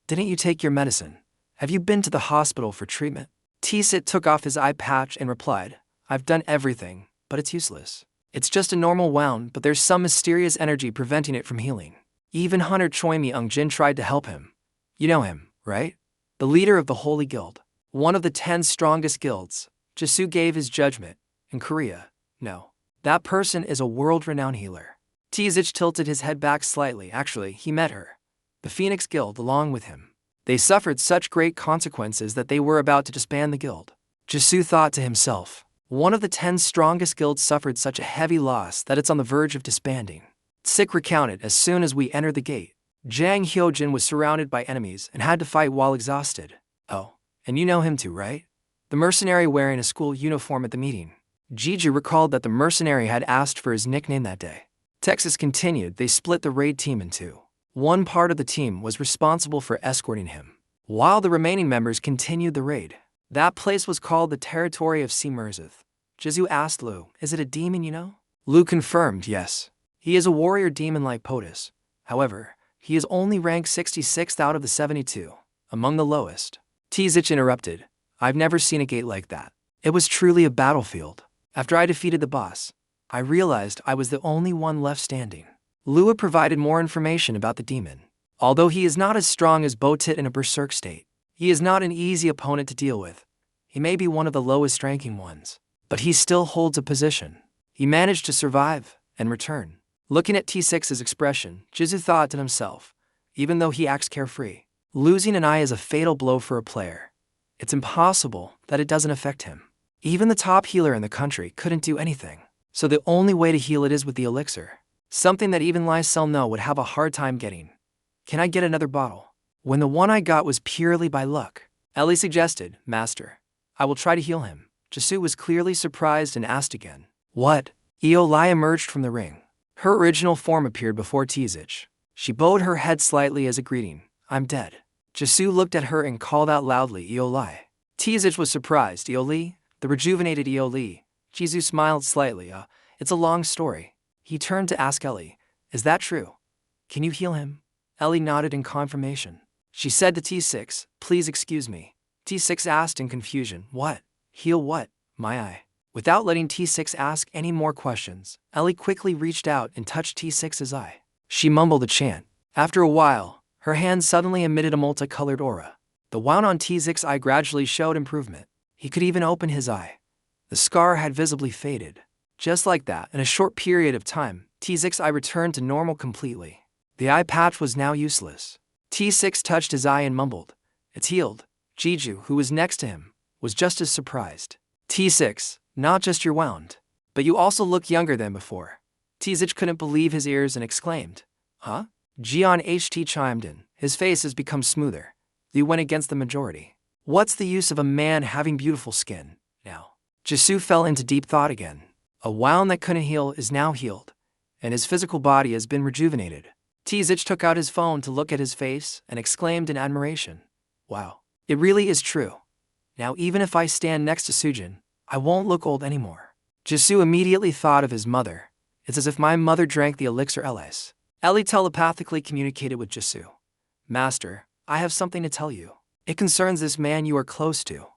Didn't you take your medicine? Have you been to the hospital for treatment? T-Sit took off his eye patch and replied, I've done everything, but it's useless. It's just a normal wound, but there's some mysterious energy preventing it from healing. Even Hunter Choi Myung-jin tried to help him. You know him, right? The leader of the Holy Guild. One of the 10 strongest guilds. Jisu gave his judgment. In Korea, no. That person is a world-renowned healer. T-Zich tilted his head back slightly. Actually, he met her. The Phoenix Guild along with him. They suffered such great consequences that they were about to disband the guild. Jisu thought to himself, One of the 10 strongest guilds suffered such a heavy loss that it's on the verge of disbanding. Sick recounted as soon as we entered the gate. Jang Hyojin was surrounded by enemies and had to fight while exhausted. Oh, and you know him too, right? The mercenary wearing a school uniform at the meeting. Jeju recalled that the mercenary had asked for his nickname that day. Texas continued. They split the raid team in two. One part of the team was responsible for escorting him, while the remaining members continued the raid. That place was called the territory of Merzith. Jeju asked Lu, "Is it a demon you know?" Lu confirmed, yes. He is a warrior demon like POTUS. However, he is only ranked 66th out of the 72, among the lowest. Tzich interrupted, "I've never seen a gate like that. It was truly a battlefield. After I defeated the boss, I realized I was the only one left standing." Lua provided more information about the demon. Although he is not as strong as Botit in a berserk state, he is not an easy opponent to deal with. He may be one of the lowest ranking ones, but he still holds a position. He managed to survive and return. Looking at T6's expression, Jizu thought to himself, even though he acts carefree, losing an eye is a fatal blow for a player. It's impossible that it doesn't affect him. Even the top healer in the country couldn't do anything. So the only way to heal it is with the elixir. Something that even Lai Sel No would have a hard time getting. "Can I get another bottle?" When the one I got was purely by luck. Ellie suggested, "Master, I will try to heal him." Jisu was clearly surprised and asked again. "What?" Io Lai emerged from the ring. Her original form appeared before Tzich. She bowed her head slightly as a greeting. "I'm dead." Jisu looked at her and called out loudly, "Io Lai." Tzich was surprised. "Io Li?" The rejuvenated Io Li. Jisu smiled slightly. It's a long story." He turned to ask Ellie, "Is that true? Can you heal him?" Ellie nodded in confirmation. She said to T6, "Please excuse me." T6 asked in confusion, "What? Heal what?" "My eye." Without letting T6 ask any more questions, Ellie quickly reached out and touched T6's eye. She mumbled a chant. After a while, her hand suddenly emitted a multicolored aura. The wound on T6's eye gradually showed improvement. He could even open his eye. The scar had visibly faded. Just like that, in a short period of time, T6's eye returned to normal completely. The eye patch was now useless. T6 touched his eye and mumbled, "It's healed." Jeju, who was next to him, was just as surprised. "T6, not just your wound, but you also look younger than before." Tzich couldn't believe his ears and exclaimed, "Huh?" Jian HT chimed in, "His face has become smoother. You went against the majority. What's the use of a man having beautiful skin now?" Jisu fell into deep thought again. A wound that couldn't heal is now healed, and his physical body has been rejuvenated. Tzich took out his phone to look at his face and exclaimed in admiration, "Wow, it really is true. Now even if I stand next to Su Jang, I won't look old anymore." Jisu immediately thought of his mother. "It's as if my mother drank the elixir LS." Ellie telepathically communicated with Jisu. "Master, I have something to tell you. It concerns this man you are close to.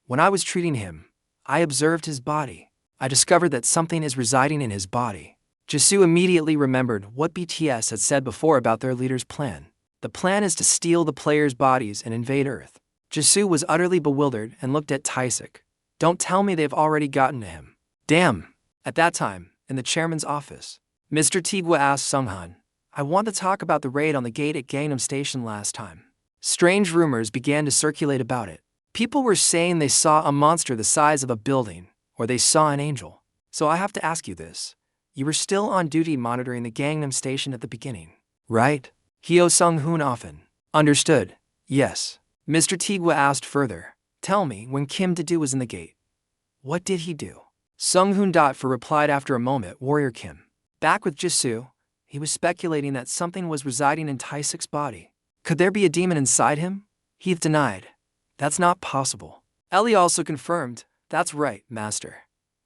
When I was treating him, I observed his body. I discovered that something is residing in his body." Jisu immediately remembered what BTS had said before about their leader's plan. The plan is to steal the players' bodies and invade Earth. Jisu was utterly bewildered and looked at Taisik. "Don't tell me they've already gotten to him." "Damn." At that time, in the chairman's office, Mr. Tigwa asked Sunghan, "I want to talk about the raid on the gate at Gangnam Station last time." Strange rumors began to circulate about it. People were saying they saw a monster the size of a building, or they saw an angel. So I have to ask you this. You were still on duty monitoring the Gangnam Station at the beginning, right? Hyo Sung-hoon often. "Understood. Yes." Mr. Tigwa asked further, "Tell me, when Kim Da-do was in the gate, what did he do?" Sung-hoon for replied after a moment, "Warrior Kim. Back with Jisu, he was speculating that something was residing in Taisik's body. Could there be a demon inside him?" Heath denied. "That's not possible." Ellie also confirmed, "That's right, Master."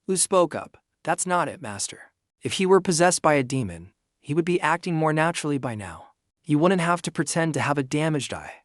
Lu spoke up, "That's not it, Master. If he were possessed by a demon, he would be acting more naturally by now. You wouldn't have to pretend to have a damaged eye.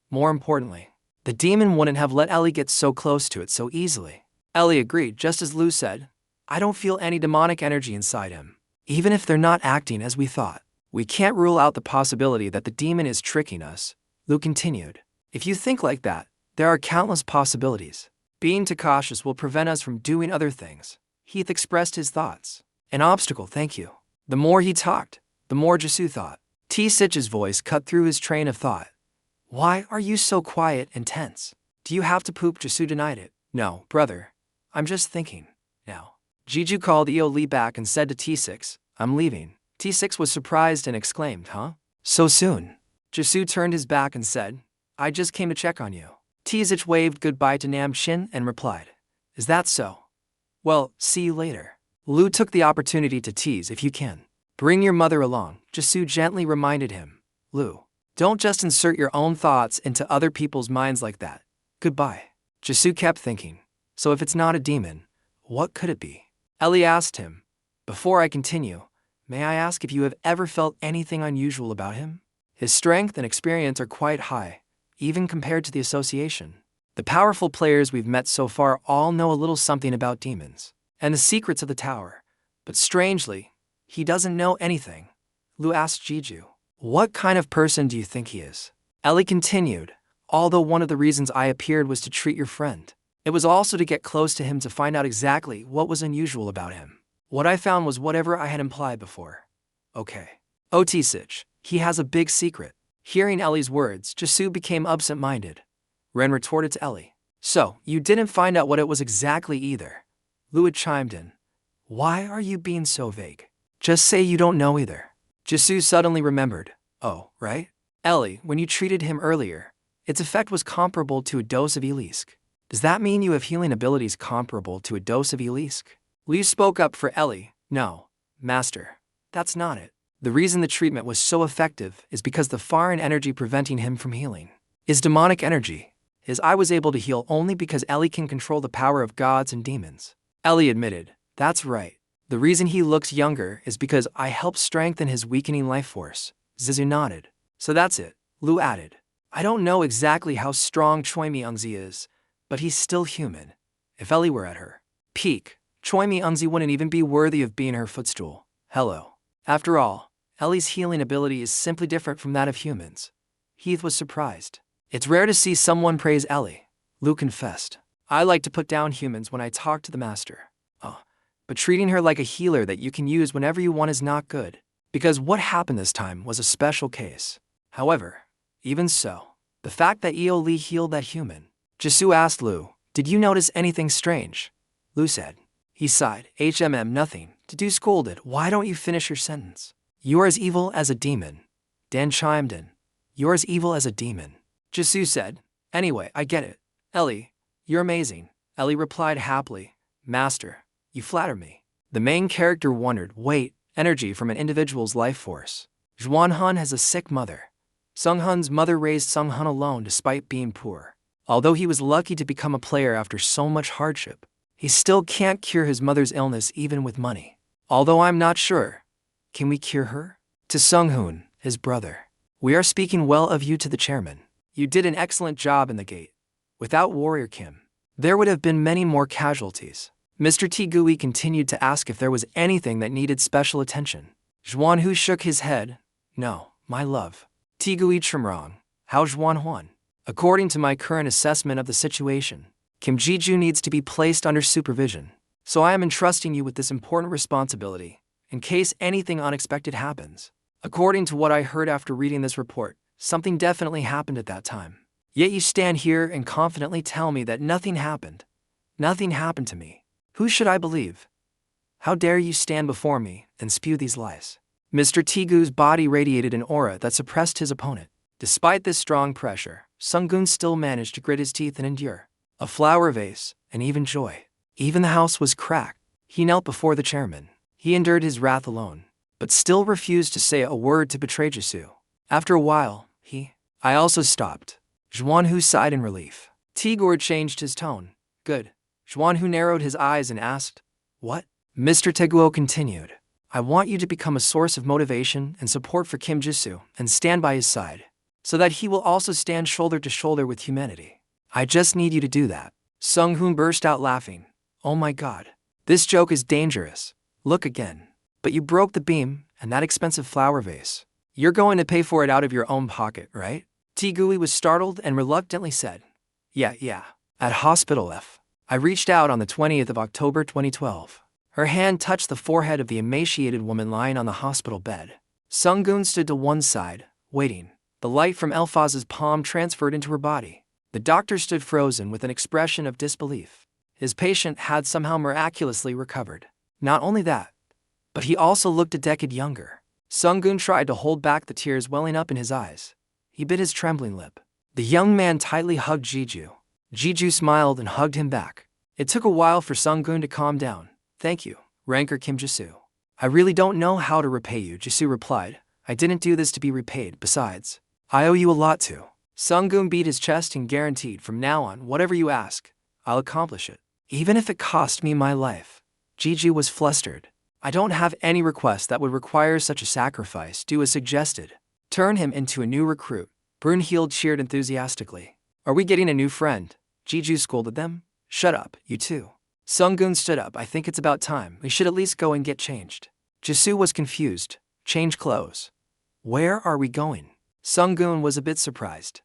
More importantly, the demon wouldn't have let Ellie get so close to it so easily." Ellie agreed, just as Lu said, "I don't feel any demonic energy inside him. Even if they're not acting as we thought, we can't rule out the possibility that the demon is tricking us." Lu continued, "If you think like that, there are countless possibilities. Being too cautious will prevent us from doing other things." Heath expressed his thoughts. "An obstacle, thank you." The more he talked, the more Jisu thought. T-Sich's voice cut through his train of thought. "Why are you so quiet and tense? Do you have to poop?" Jisu denied it. "No, brother. I'm just thinking." now. Jeju called Eo Lee back and said to T6, I'm leaving. T6 was surprised and exclaimed, huh? So soon? Jisoo turned his back and said, I just came to check on you. T6 waved goodbye to Nam Shin and replied, Is that so? Well, see you later. Lu took the opportunity to tease, if you can. Bring your mother along, Jisoo gently reminded him. Lu, don't just insert your own thoughts into other people's minds like that. Goodbye. Jisoo kept thinking, so if it's not a demon, what could it be? Ellie asked him, Before I continue, may I ask if you have ever felt anything unusual about him? His strength and experience are quite high, even compared to the association. The powerful players we've met so far all know a little something about demons and the secrets of the tower. But strangely, he doesn't know anything. Lu asked Jeju, What kind of person do you think he is? Ellie continued, Although one of the reasons I appeared was to treat your friend, it was also to get close to him to find out exactly what was unusual about him. What I found was whatever I had implied before. Okay. T6, he has a big secret. Hearing Ellie's words, Jisoo became absent-minded. Ren retorted to Ellie, So, you didn't find out what it was exactly either. Lu had chimed in, Why are you being so vague? Just say you don't know either. Jisoo suddenly remembered, Oh, right? Ellie, when you treated him earlier, its effect was comparable to a dose of elixir. Does that mean you have healing abilities comparable to a dose of elixir? Liu spoke up for Ellie, No, Master, that's not it. The reason the treatment was so effective is because the foreign energy preventing him from healing is demonic energy. I was able to heal only because Ellie can control the power of gods and demons. Ellie admitted, That's right. The reason he looks younger is because I helped strengthen his weakening life force. Zizu nodded. So that's it, Lu added. I don't know exactly how strong Choi Mi-eungzi is, but he's still human. If Ellie were at her peak, Choi Mi-eungzi wouldn't even be worthy of being her footstool. Hello. After all, Ellie's healing ability is simply different from that of humans. Heath was surprised. It's rare to see someone praise Ellie, Lu confessed. I like to put down humans when I talk to the master. Oh, but treating her like a healer that you can use whenever you want is not good. Because what happened this time was a special case. However, even so, the fact that Eo Lee healed that human. Jisoo asked Lu, Did you notice anything strange? Lu said. He sighed, nothing. Dedu scolded, Why don't you finish your sentence? You're as evil as a demon. Dan chimed in. You're as evil as a demon. Jisoo said, Anyway, I get it. Ellie, you're amazing. Ellie replied happily, Master, you flatter me. The main character wondered, Wait, energy from an individual's life force. Juan Hun has a sick mother. Sung Hun's mother raised Sung Hun alone despite being poor. Although he was lucky to become a player after so much hardship, he still can't cure his mother's illness even with money. Although I'm not sure. Can we cure her? To Sung Hoon, his brother. We are speaking well of you to the chairman. You did an excellent job in the gate. Without Warrior Kim, there would have been many more casualties. Mr. Tigui continued to ask if there was anything that needed special attention. Juan Hu shook his head. No, my love. Tigui Chimrong. How Juan Huan? According to my current assessment of the situation, Kim Jiju needs to be placed under supervision. So I am entrusting you with this important responsibility, in case anything unexpected happens. According to what I heard after reading this report, something definitely happened at that time. Yet you stand here and confidently tell me that nothing happened. Nothing happened to me. Who should I believe? How dare you stand before me and spew these lies? Mr. Tigu's body radiated an aura that suppressed his opponent. Despite this strong pressure, Sunggun still managed to grit his teeth and endure. A flower vase, and even joy. Even the house was cracked. He knelt before the chairman. He endured his wrath alone, but still refused to say a word to betray Jisoo. After a while, I also stopped. Juan Hu sighed in relief. Tigor changed his tone. Good. Juan Hu narrowed his eyes and asked, What? Mr. Teguo continued. I want you to become a source of motivation and support for Kim Jisoo and stand by his side, so that he will also stand shoulder to shoulder with humanity. I just need you to do that. Sung Hoon burst out laughing. Oh my god. This joke is dangerous. Look again. But you broke the beam and that expensive flower vase. You're going to pay for it out of your own pocket, right? Tigui was startled and reluctantly said, Yeah. At Hospital F. I reached out on the 20th of October 2012. Her hand touched the forehead of the emaciated woman lying on the hospital bed. Sunggun stood to one side, waiting. The light from Elfaz's palm transferred into her body. The doctor stood frozen with an expression of disbelief. His patient had somehow miraculously recovered. Not only that, but he also looked a decade younger. Sung-gun tried to hold back the tears welling up in his eyes. He bit his trembling lip. The young man tightly hugged Jeju. Jeju smiled and hugged him back. It took a while for Sung-gun to calm down. Thank you, Ranker Kim Jisoo. I really don't know how to repay you, Jisoo replied. I didn't do this to be repaid. Besides, I owe you a lot too. Sung-gun beat his chest and guaranteed from now on, whatever you ask, I'll accomplish it. Even if it cost me my life. Jeju was flustered. I don't have any request that would require such a sacrifice, Dua suggested. Turn him into a new recruit. Brunhild cheered enthusiastically. Are we getting a new friend? Jeju scolded them. Shut up, you two. Sung-gun stood up. I think it's about time. We should at least go and get changed. Jisoo was confused. Change clothes. Where are we going? Sung-gun was a bit surprised.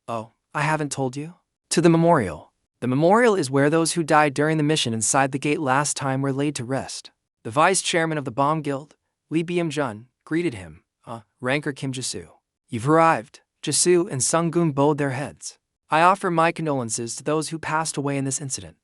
Oh, I haven't told you? To the memorial. The memorial is where those who died during the mission inside the gate last time were laid to rest. The vice chairman of the bomb guild, Lee Byung-jun, greeted him. Ranker Kim Jisoo. You've arrived. Jisoo and Sung-gun bowed their heads. I offer my condolences to those who passed away in this incident.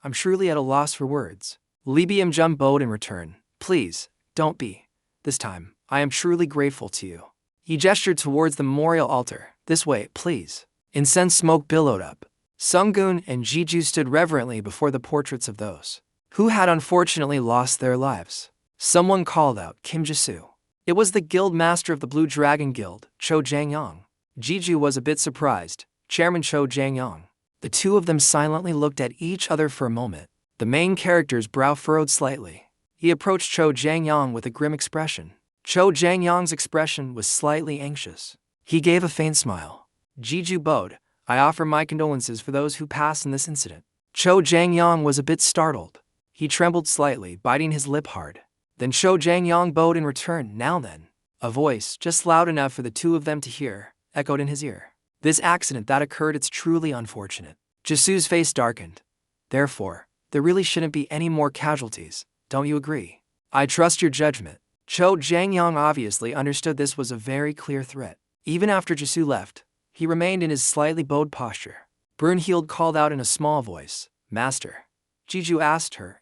I'm truly at a loss for words. Lee Byung-jun bowed in return. Please, don't be. This time, I am truly grateful to you. He gestured towards the memorial altar. This way, please. Incense smoke billowed up. Sung-gun and Jeju stood reverently before the portraits of those who had unfortunately lost their lives. Someone called out, Kim Jisoo. It was the guild master of the Blue Dragon Guild, Cho Jang-yong. Jeju was a bit surprised. Chairman Cho Jang-yong. The two of them silently looked at each other for a moment. The main character's brow furrowed slightly. He approached Cho Jang-yong with a grim expression. Cho Jang-yong's expression was slightly anxious. He gave a faint smile. Jeju bowed. I offer my condolences for those who passed in this incident. Cho Jang-yong was a bit startled. He trembled slightly, biting his lip hard. Then Cho Jang-yong bowed in return. Now then. A voice, just loud enough for the two of them to hear, echoed in his ear. This accident that occurred, it's truly unfortunate. Jisoo's face darkened. Therefore, there really shouldn't be any more casualties. Don't you agree? I trust your judgment. Cho Jang-yong obviously understood this was a very clear threat. Even after Jisoo left, he remained in his slightly bowed posture. Brunhild called out in a small voice, Master. Jeju asked her,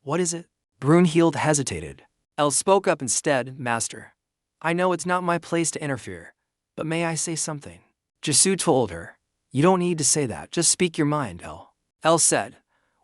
what is it? Brunhild hesitated. Elle spoke up instead, Master. I know it's not my place to interfere, but may I say something? Jisoo told her, You don't need to say that, just speak your mind, Elle. Elle said,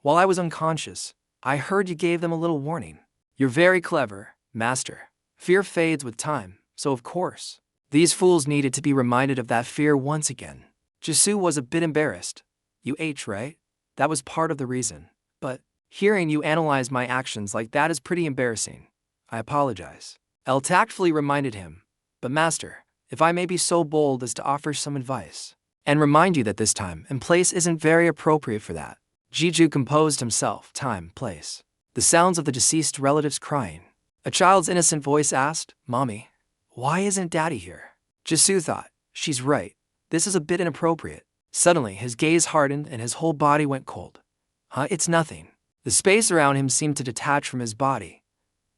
While I was unconscious, I heard you gave them a little warning. You're very clever, Master. Fear fades with time, so of course. These fools needed to be reminded of that fear once again. Jisoo was a bit embarrassed. You ate, right? That was part of the reason. But hearing you analyze my actions like that is pretty embarrassing. I apologize. Elle tactfully reminded him. But Master, if I may be so bold as to offer some advice, and remind you that this time and place isn't very appropriate for that. Jeju composed himself. Time, place. The sounds of the deceased relatives crying. A child's innocent voice asked, Mommy, why isn't Daddy here? Jisoo thought, she's right. This is a bit inappropriate. Suddenly, his gaze hardened and his whole body went cold. It's nothing. The space around him seemed to detach from his body.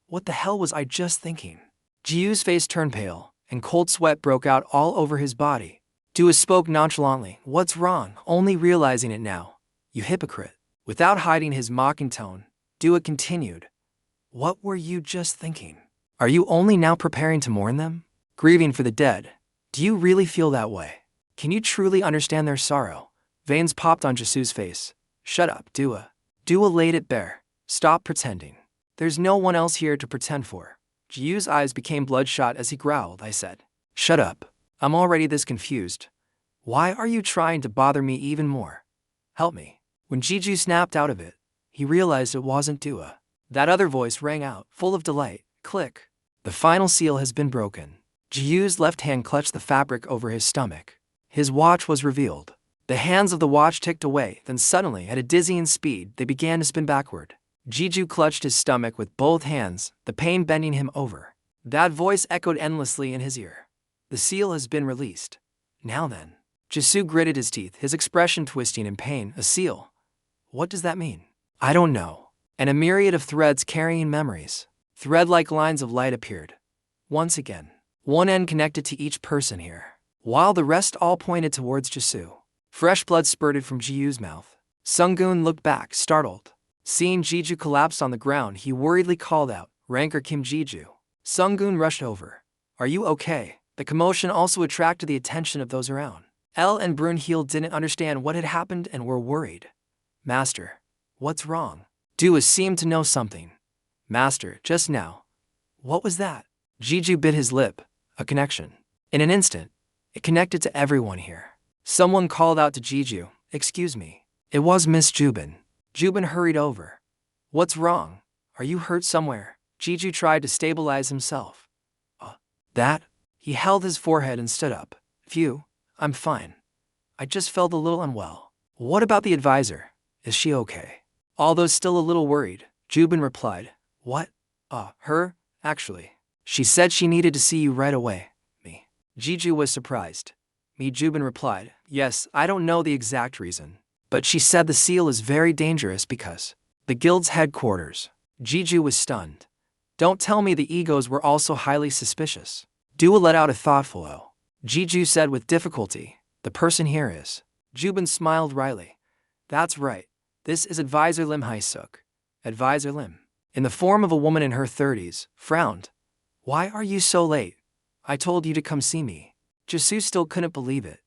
What the hell was I just thinking? Jiu's face turned pale, and cold sweat broke out all over his body. Dua spoke nonchalantly. What's wrong? Only realizing it now. You hypocrite. Without hiding his mocking tone, Dua continued. What were you just thinking? Are you only now preparing to mourn them? Grieving for the dead? Do you really feel that way? Can you truly understand their sorrow? Veins popped on Jisoo's face. Shut up, Dua. Dua laid it bare. Stop pretending. There's no one else here to pretend for. Jiu's eyes became bloodshot as he growled. I said, Shut up. I'm already this confused. Why are you trying to bother me even more? Help me. When Jeju snapped out of it, he realized it wasn't Dua. That other voice rang out, full of delight. Click. The final seal has been broken. Jiu's left hand clutched the fabric over his stomach. His watch was revealed. The hands of the watch ticked away, then suddenly, at a dizzying speed, they began to spin backward. Jeju clutched his stomach with both hands, the pain bending him over. That voice echoed endlessly in his ear. The seal has been released. Now then. Jisoo gritted his teeth, his expression twisting in pain. A seal? What does that mean? I don't know. And a myriad of threads carrying memories. Thread-like lines of light appeared. Once again. One end connected to each person here, while the rest all pointed towards Jisoo. Fresh blood spurted from Jiu's mouth. Sunggoon looked back, startled. Seeing Jeju collapse on the ground, he worriedly called out, "Ranker Kim Jeju." Sunggoon rushed over. "Are you okay?" The commotion also attracted the attention of those around. Elle and Brunhild didn't understand what had happened and were worried. "Master, what's wrong?" Dua seemed to know something. "Master, just now. What was that?" Jeju bit his lip. A connection. In an instant, it connected to everyone here. Someone called out to Jeju, "Excuse me." It was Miss Jubin. Jubin hurried over. "What's wrong? Are you hurt somewhere?" Jeju tried to stabilize himself. That?" He held his forehead and stood up. "Phew, I'm fine. I just felt a little unwell." "What about the advisor? Is she okay?" Although still a little worried, Jubin replied, "What? Her, actually. She said she needed to see you right away." "Me?" Jeju was surprised. "Me?" Jubin replied, "Yes, I don't know the exact reason. But she said the seal is very dangerous because the guild's headquarters." Jeju was stunned. "Don't tell me the egos were also highly suspicious." Dua let out a thoughtful "oh." Jeju said with difficulty, "The person here is." Jubin smiled wryly. "That's right. This is Advisor Lim Hae-suk." Advisor Lim, in the form of a woman in her 30s, frowned. "Why are you so late? I told you to come see me." Jisoo still couldn't believe it.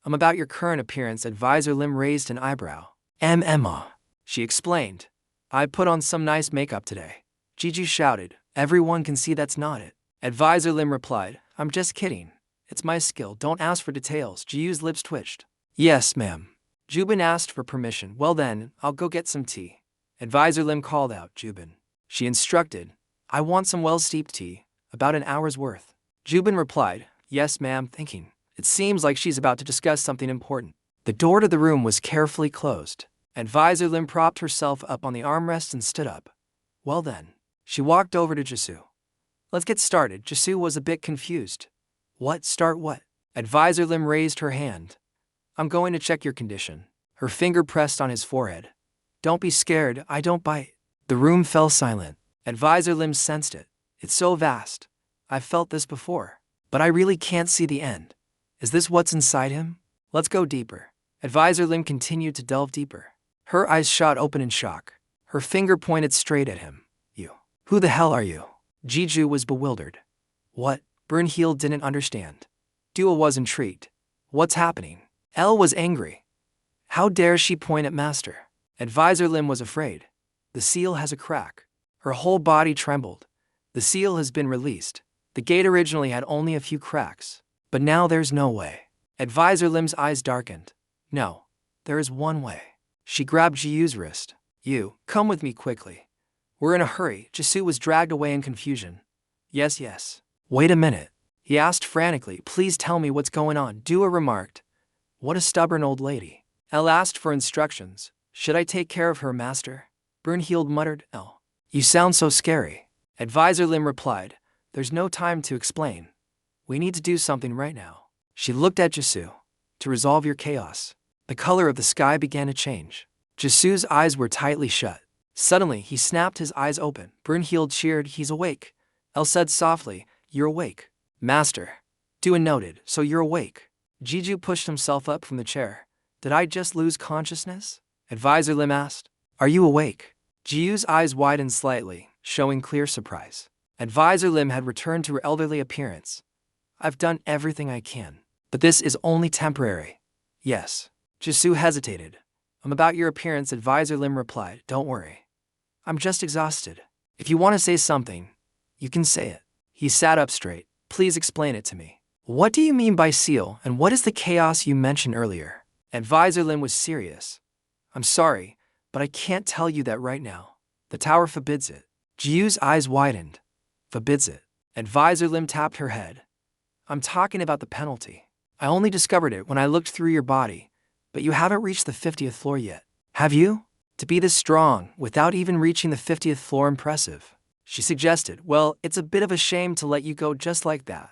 About your current appearance." Advisor Lim raised an eyebrow. Emma," she explained. "I put on some nice makeup today." Jeju shouted, "Everyone can see that's not it." Advisor Lim replied, "I'm just kidding. It's my skill, don't ask for details." Jiu's lips twitched. "Yes, ma'am." Jubin asked for permission. "Well then, I'll go get some tea." Advisor Lim called out, "Jubin." She instructed, "I want some well-steeped tea, about an hour's worth." Jubin replied, "Yes, ma'am," thinking, it seems like she's about to discuss something important. The door to the room was carefully closed. Advisor Lim propped herself up on the armrest and stood up. "Well then." She walked over to Jisoo. "Let's get started." Jisoo was a bit confused. "What? Start what?" Advisor Lim raised her hand. "I'm going to check your condition." Her finger pressed on his forehead. "Don't be scared, I don't bite." The room fell silent. Advisor Lim sensed it. "It's so vast. I've felt this before. But I really can't see the end. Is this what's inside him? Let's go deeper." Advisor Lim continued to delve deeper. Her eyes shot open in shock. Her finger pointed straight at him. "You. Who the hell are you?" Jeju was bewildered. "What?" Brunhild didn't understand. Dua was intrigued. "What's happening?" Elle was angry. "How dare she point at Master?" Advisor Lim was afraid. "The seal has a crack." Her whole body trembled. "The seal has been released. The gate originally had only a few cracks. But now there's no way." Advisor Lim's eyes darkened. "No, there is one way." She grabbed Jiu's wrist. "You, come with me quickly. We're in a hurry." Jisoo was dragged away in confusion. Yes. "Wait a minute," he asked frantically. "Please tell me what's going on." Dua remarked. "What a stubborn old lady." Elle asked for instructions. "Should I take care of her, Master?" Brunhild muttered. "Elle, you sound so scary." Advisor Lim replied, "There's no time to explain. We need to do something right now." She looked at Jisoo. "To resolve your chaos." The color of the sky began to change. Jisoo's eyes were tightly shut. Suddenly, he snapped his eyes open. Brunhild cheered, "He's awake." Elle said softly, "You're awake." "Master." Dua noted, "So you're awake." Jeju pushed himself up from the chair. "Did I just lose consciousness?" Advisor Lim asked. "Are you awake?" Jiu's eyes widened slightly, showing clear surprise. Advisor Lim had returned to her elderly appearance. "I've done everything I can. But this is only temporary." "Yes." Jisoo hesitated. About your appearance," Advisor Lim replied. "Don't worry. I'm just exhausted. If you want to say something, you can say it." He sat up straight. "Please explain it to me. What do you mean by seal, and what is the chaos you mentioned earlier?" Advisor Lim was serious. "I'm sorry, but I can't tell you that right now. The tower forbids it." Jiu's eyes widened. "Forbids it?" Advisor Lim tapped her head. "I'm talking about the penalty. I only discovered it when I looked through your body, but you haven't reached the 50th floor yet. Have you? To be this strong, without even reaching the 50th floor, impressive." She suggested, "Well, it's a bit of a shame to let you go just like that.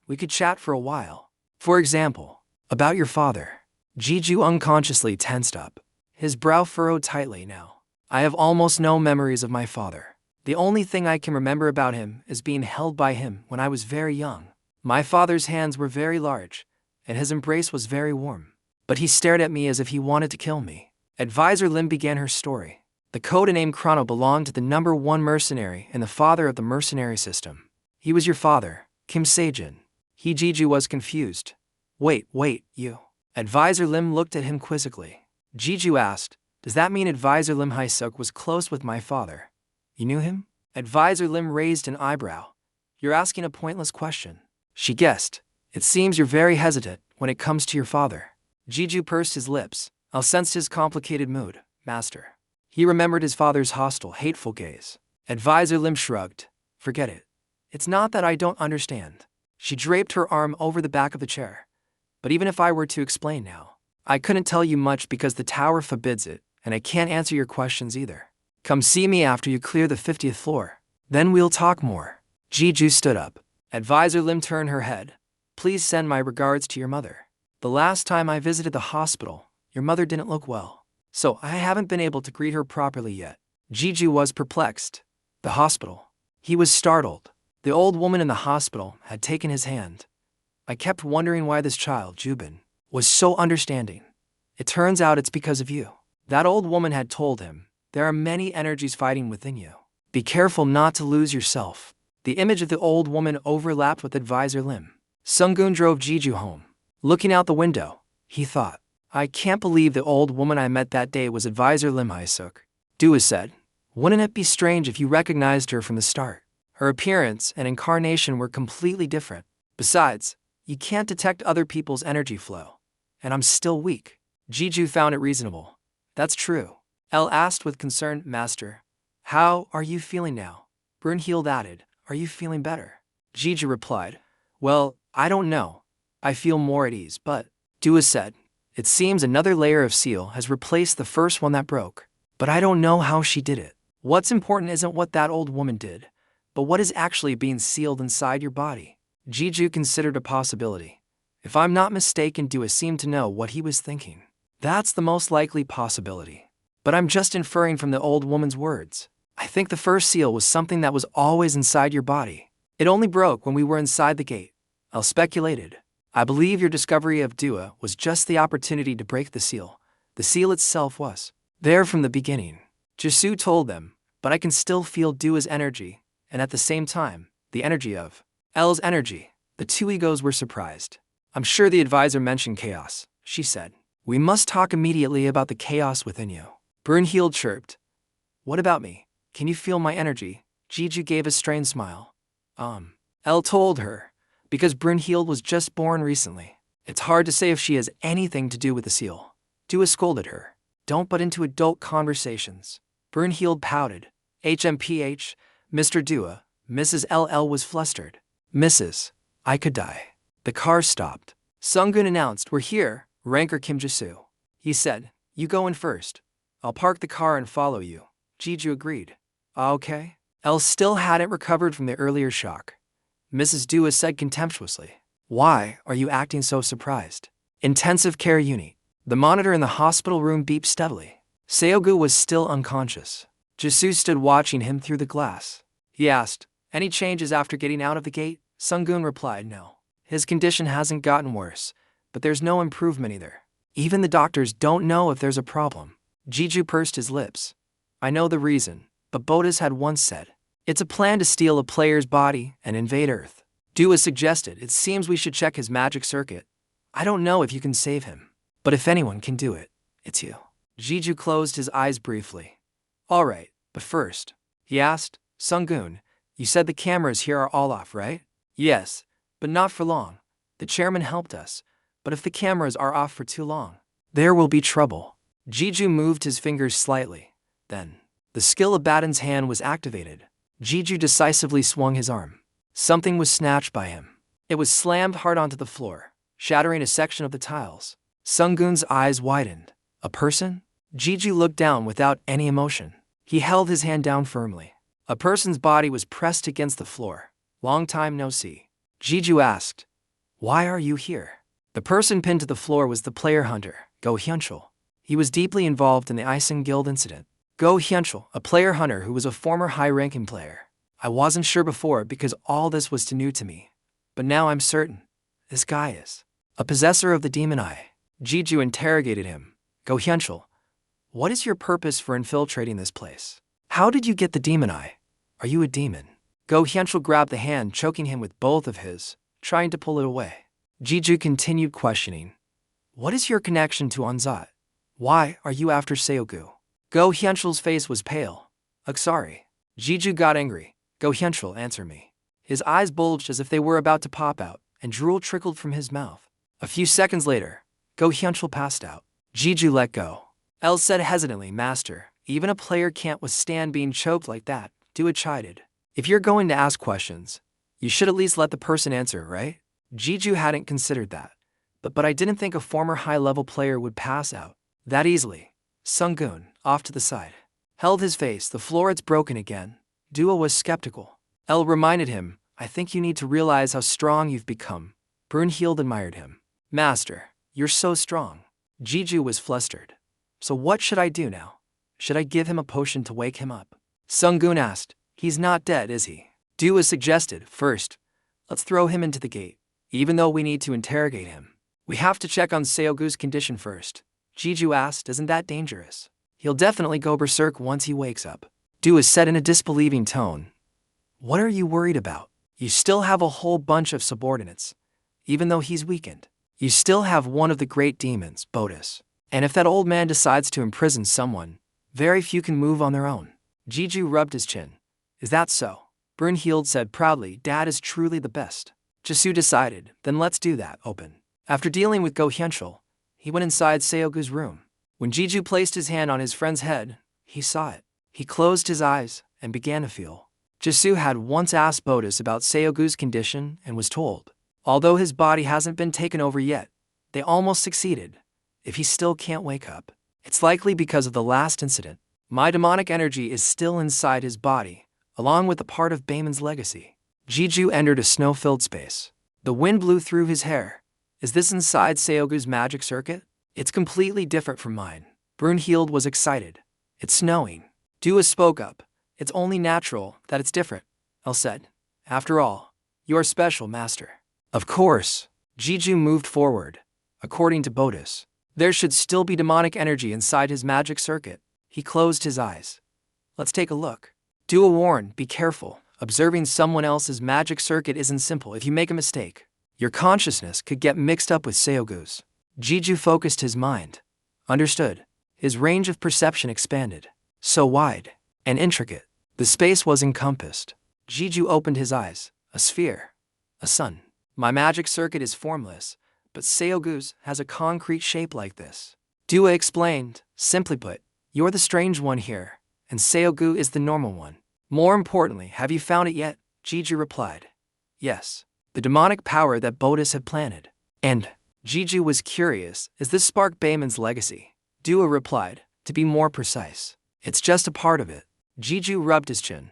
We could chat for a while. For example, about your father." Jeju unconsciously tensed up. His brow furrowed tightly now. "I have almost no memories of my father. The only thing I can remember about him is being held by him when I was very young. My father's hands were very large, and his embrace was very warm. But he stared at me as if he wanted to kill me. Advisor Lim began her story. The codename Chrono belonged to the #1 mercenary and the father of the mercenary system. He was your father, Kim Sejin. Jeju was confused. Wait, you. Advisor Lim looked at him quizzically. Jeju asked, does that mean Advisor Lim Haesuk was close with my father? You knew him? Advisor Lim raised an eyebrow. You're asking a pointless question. She guessed. It seems you're very hesitant when it comes to your father. Jeju pursed his lips. I'll sensed his complicated mood, master. He remembered his father's hostile, hateful gaze. Advisor Lim shrugged. Forget it. It's not that I don't understand. She draped her arm over the back of the chair. But even if I were to explain now, I couldn't tell you much because the tower forbids it, and I can't answer your questions either. Come see me after you clear the 50th floor. Then we'll talk more. Jeju stood up. Advisor Lim turned her head. Please send my regards to your mother. The last time I visited the hospital, your mother didn't look well. So I haven't been able to greet her properly yet. Jeju was perplexed. The hospital. He was startled. The old woman in the hospital had taken his hand. I kept wondering why this child, Jubin, was so understanding. It turns out it's because of you. That old woman had told him, there are many energies fighting within you. Be careful not to lose yourself. The image of the old woman overlapped with Advisor Lim. Sunggun drove Jeju home. Looking out the window, he thought, I can't believe the old woman I met that day was Advisor Lim Haesuk. Dua said, wouldn't it be strange if you recognized her from the start? Her appearance and incarnation were completely different. Besides, you can't detect other people's energy flow. And I'm still weak. Jeju found it reasonable. That's true. L asked with concern, Master. How are you feeling now? Brunhild added, are you feeling better? Jeju replied, well, I don't know. I feel more at ease, but, Dua said, it seems another layer of seal has replaced the first one that broke. But I don't know how she did it. What's important isn't what that old woman did, but what is actually being sealed inside your body. Jeju considered a possibility. If I'm not mistaken, Dua seemed to know what he was thinking. That's the most likely possibility. But I'm just inferring from the old woman's words. I think the first seal was something that was always inside your body. It only broke when we were inside the gate. L speculated. I believe your discovery of Dua was just the opportunity to break the seal. The seal itself was there from the beginning. Jesu told them, but I can still feel Dua's energy, and at the same time, the energy of L's energy. The two egos were surprised. I'm sure the advisor mentioned chaos, she said. We must talk immediately about the chaos within you. Brunhild chirped. What about me? Can you feel my energy? Jeju gave a strained smile. L told her, because Brunhild was just born recently. It's hard to say if she has anything to do with the seal. Dua scolded her. Don't butt into adult conversations. Brunhild pouted. HMPH, Mr. Dua, Mrs. LL was flustered. Mrs. I could die. The car stopped. Sunggun announced, we're here, Ranker Kim Jisu. He said, you go in first. I'll park the car and follow you. Jeju agreed. Okay. L still hadn't recovered from the earlier shock. Mrs. Dua said contemptuously. Why are you acting so surprised? Intensive care unit. The monitor in the hospital room beeped steadily. Seogu was still unconscious. Jisu stood watching him through the glass. He asked, any changes after getting out of the gate? Sunggun replied, no. His condition hasn't gotten worse, but there's no improvement either. Even the doctors don't know if there's a problem. Jeju pursed his lips. I know the reason, but Bodas had once said, it's a plan to steal a player's body and invade Earth. Dua suggested, it seems we should check his magic circuit. I don't know if you can save him, but if anyone can do it, it's you. Jeju closed his eyes briefly. All right, but first, he asked, Sunggun, you said the cameras here are all off, right? Yes, but not for long. The chairman helped us, but if the cameras are off for too long, there will be trouble. Jeju moved his fingers slightly. Then, the skill of Baden's hand was activated. Jeju decisively swung his arm. Something was snatched by him. It was slammed hard onto the floor, shattering a section of the tiles. Sunggun's eyes widened. A person? Jeju looked down without any emotion. He held his hand down firmly. A person's body was pressed against the floor. Long time no see. Jeju asked, why are you here? The person pinned to the floor was the player hunter, Go Hyunchul. He was deeply involved in the Isen Guild incident. Go Hyunchul, a player hunter who was a former high-ranking player. I wasn't sure before because all this was too new to me. But now I'm certain. This guy is a possessor of the demon eye. Jeju interrogated him. Go Hyunchul, What is your purpose for infiltrating this place? How did you get the demon eye? Are you a demon? Go Hyunchul grabbed the hand, choking him with both of his, trying to pull it away. Jeju continued questioning. What is your connection to Anzat? Why are you after Seogu? Go Hyunchul's face was pale. Sorry. Jeju got angry. Go Hyunchul, answer me. His eyes bulged as if they were about to pop out, and drool trickled from his mouth. A few seconds later, Go Hyunchul passed out. Jeju let go. L said hesitantly, Master, even a player can't withstand being choked like that. Dua chided. If you're going to ask questions, you should at least let the person answer, right? Jeju hadn't considered that. But I didn't think a former high-level player would pass out that easily. Sunggun, off to the side, held his face. The floor, it's broken again. Dua was skeptical. L reminded him, I think you need to realize how strong you've become. Brunhild admired him. Master, you're so strong. Jeju was flustered. So what should I do now? Should I give him a potion to wake him up? Sunggun asked. He's not dead, is he? Dua suggested. First, let's throw him into the gate. Even though we need to interrogate him, we have to check on Seogu's condition first. Jeju asked, isn't that dangerous? He'll definitely go berserk once he wakes up. Dua said in a disbelieving tone. What are you worried about? You still have a whole bunch of subordinates. Even though he's weakened, you still have one of the great demons, Bodis. And if that old man decides to imprison someone, very few can move on their own. Jeju rubbed his chin. Is that so? Brunhild said proudly, Dad is truly the best. Jesu decided, then let's do that, open. After dealing with Go Hyunchul, he went inside Seogu's room. When Jeju placed his hand on his friend's head, he saw it. He closed his eyes and began to feel. Jesu had once asked Bodis about Seogu's condition and was told, although his body hasn't been taken over yet, they almost succeeded. If he still can't wake up, it's likely because of the last incident. My demonic energy is still inside his body, along with a part of Bayman's legacy. Jeju entered a snow-filled space. The wind blew through his hair. Is this inside Seogu's magic circuit? It's completely different from mine. Brunhild was excited. It's snowing. Dua spoke up. It's only natural that it's different, El said. After all, you're special, Master. Of course. Jeju moved forward. According to Bodis, there should still be demonic energy inside his magic circuit. He closed his eyes. Let's take a look. Dua warned, be careful. Observing someone else's magic circuit isn't simple. If you make a mistake, your consciousness could get mixed up with Seogu's. Jeju focused his mind. Understood. His range of perception expanded. So wide and intricate. The space was encompassed. Jeju opened his eyes. A sphere. A sun. My magic circuit is formless, but Seogu's has a concrete shape like this. Dua explained. Simply put, you're the strange one here, and Seogu is the normal one. More importantly, have you found it yet? Jeju replied. Yes. The demonic power that Bodis had planted. And Jeju was curious, is this spark Bayman's legacy? Dua replied, to be more precise, it's just a part of it. Jeju rubbed his chin.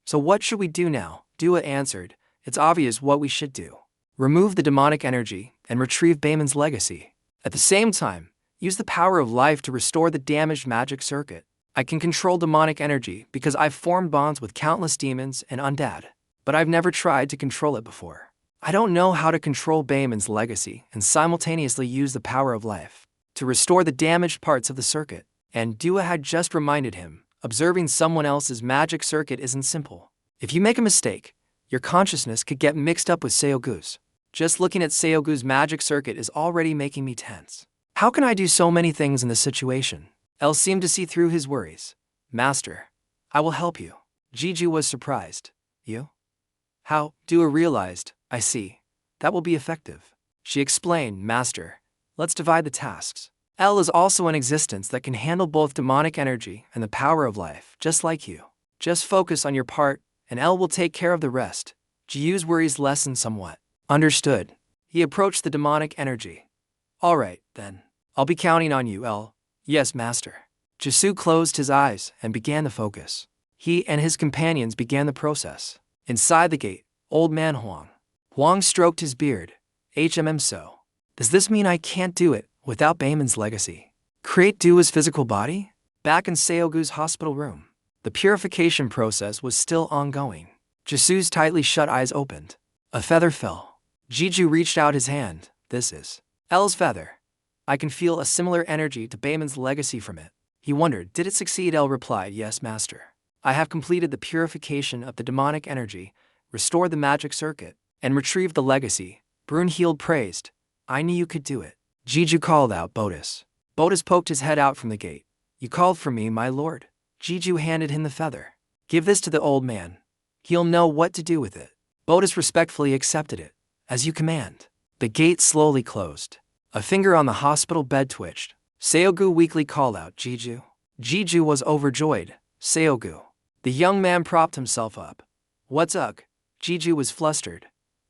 So what should we do now? Dua answered, it's obvious what we should do. Remove the demonic energy and retrieve Bayman's legacy. At the same time, use the power of life to restore the damaged magic circuit. I can control demonic energy because I've formed bonds with countless demons and undead, but I've never tried to control it before. I don't know how to control Bayman's legacy and simultaneously use the power of life to restore the damaged parts of the circuit. And Dua had just reminded him, observing someone else's magic circuit isn't simple. If you make a mistake, your consciousness could get mixed up with Seogu's. Just looking at Seogu's magic circuit is already making me tense. How can I do so many things in this situation? El seemed to see through his worries. Master, I will help you. Jeju was surprised. You? How? Dua realized. I see. That will be effective. She explained, Master, let's divide the tasks. El is also an existence that can handle both demonic energy and the power of life, just like you. Just focus on your part, and El will take care of the rest. Jiu's worries lessened somewhat. Understood. He approached the demonic energy. All right, then. I'll be counting on you, El. Yes, Master. Jesu closed his eyes and began to focus. He and his companions began the process. Inside the gate, old man Huang. Huang stroked his beard. So. Does this mean I can't do it without Bayman's legacy? Create Dua's physical body? Back in Seogu's hospital room, the purification process was still ongoing. Jesu's tightly shut eyes opened. A feather fell. Jeju reached out his hand. This is L's feather. I can feel a similar energy to Bayman's legacy from it. He wondered, did it succeed? L replied, yes, master. I have completed the purification of the demonic energy, restored the magic circuit, and retrieved the legacy. Brunhild praised. I knew you could do it. Jiju called out, Botus. Botus poked his head out from the gate. You called for me, my lord. Jiju handed him the feather. Give this to the old man. He'll know what to do with it. Botus respectfully accepted it. As you command. The gate slowly closed. A finger on the hospital bed twitched. Seogu weakly called out, Jiju. Jiju was overjoyed. Seogu. The young man propped himself up. What's up? Jiju was flustered.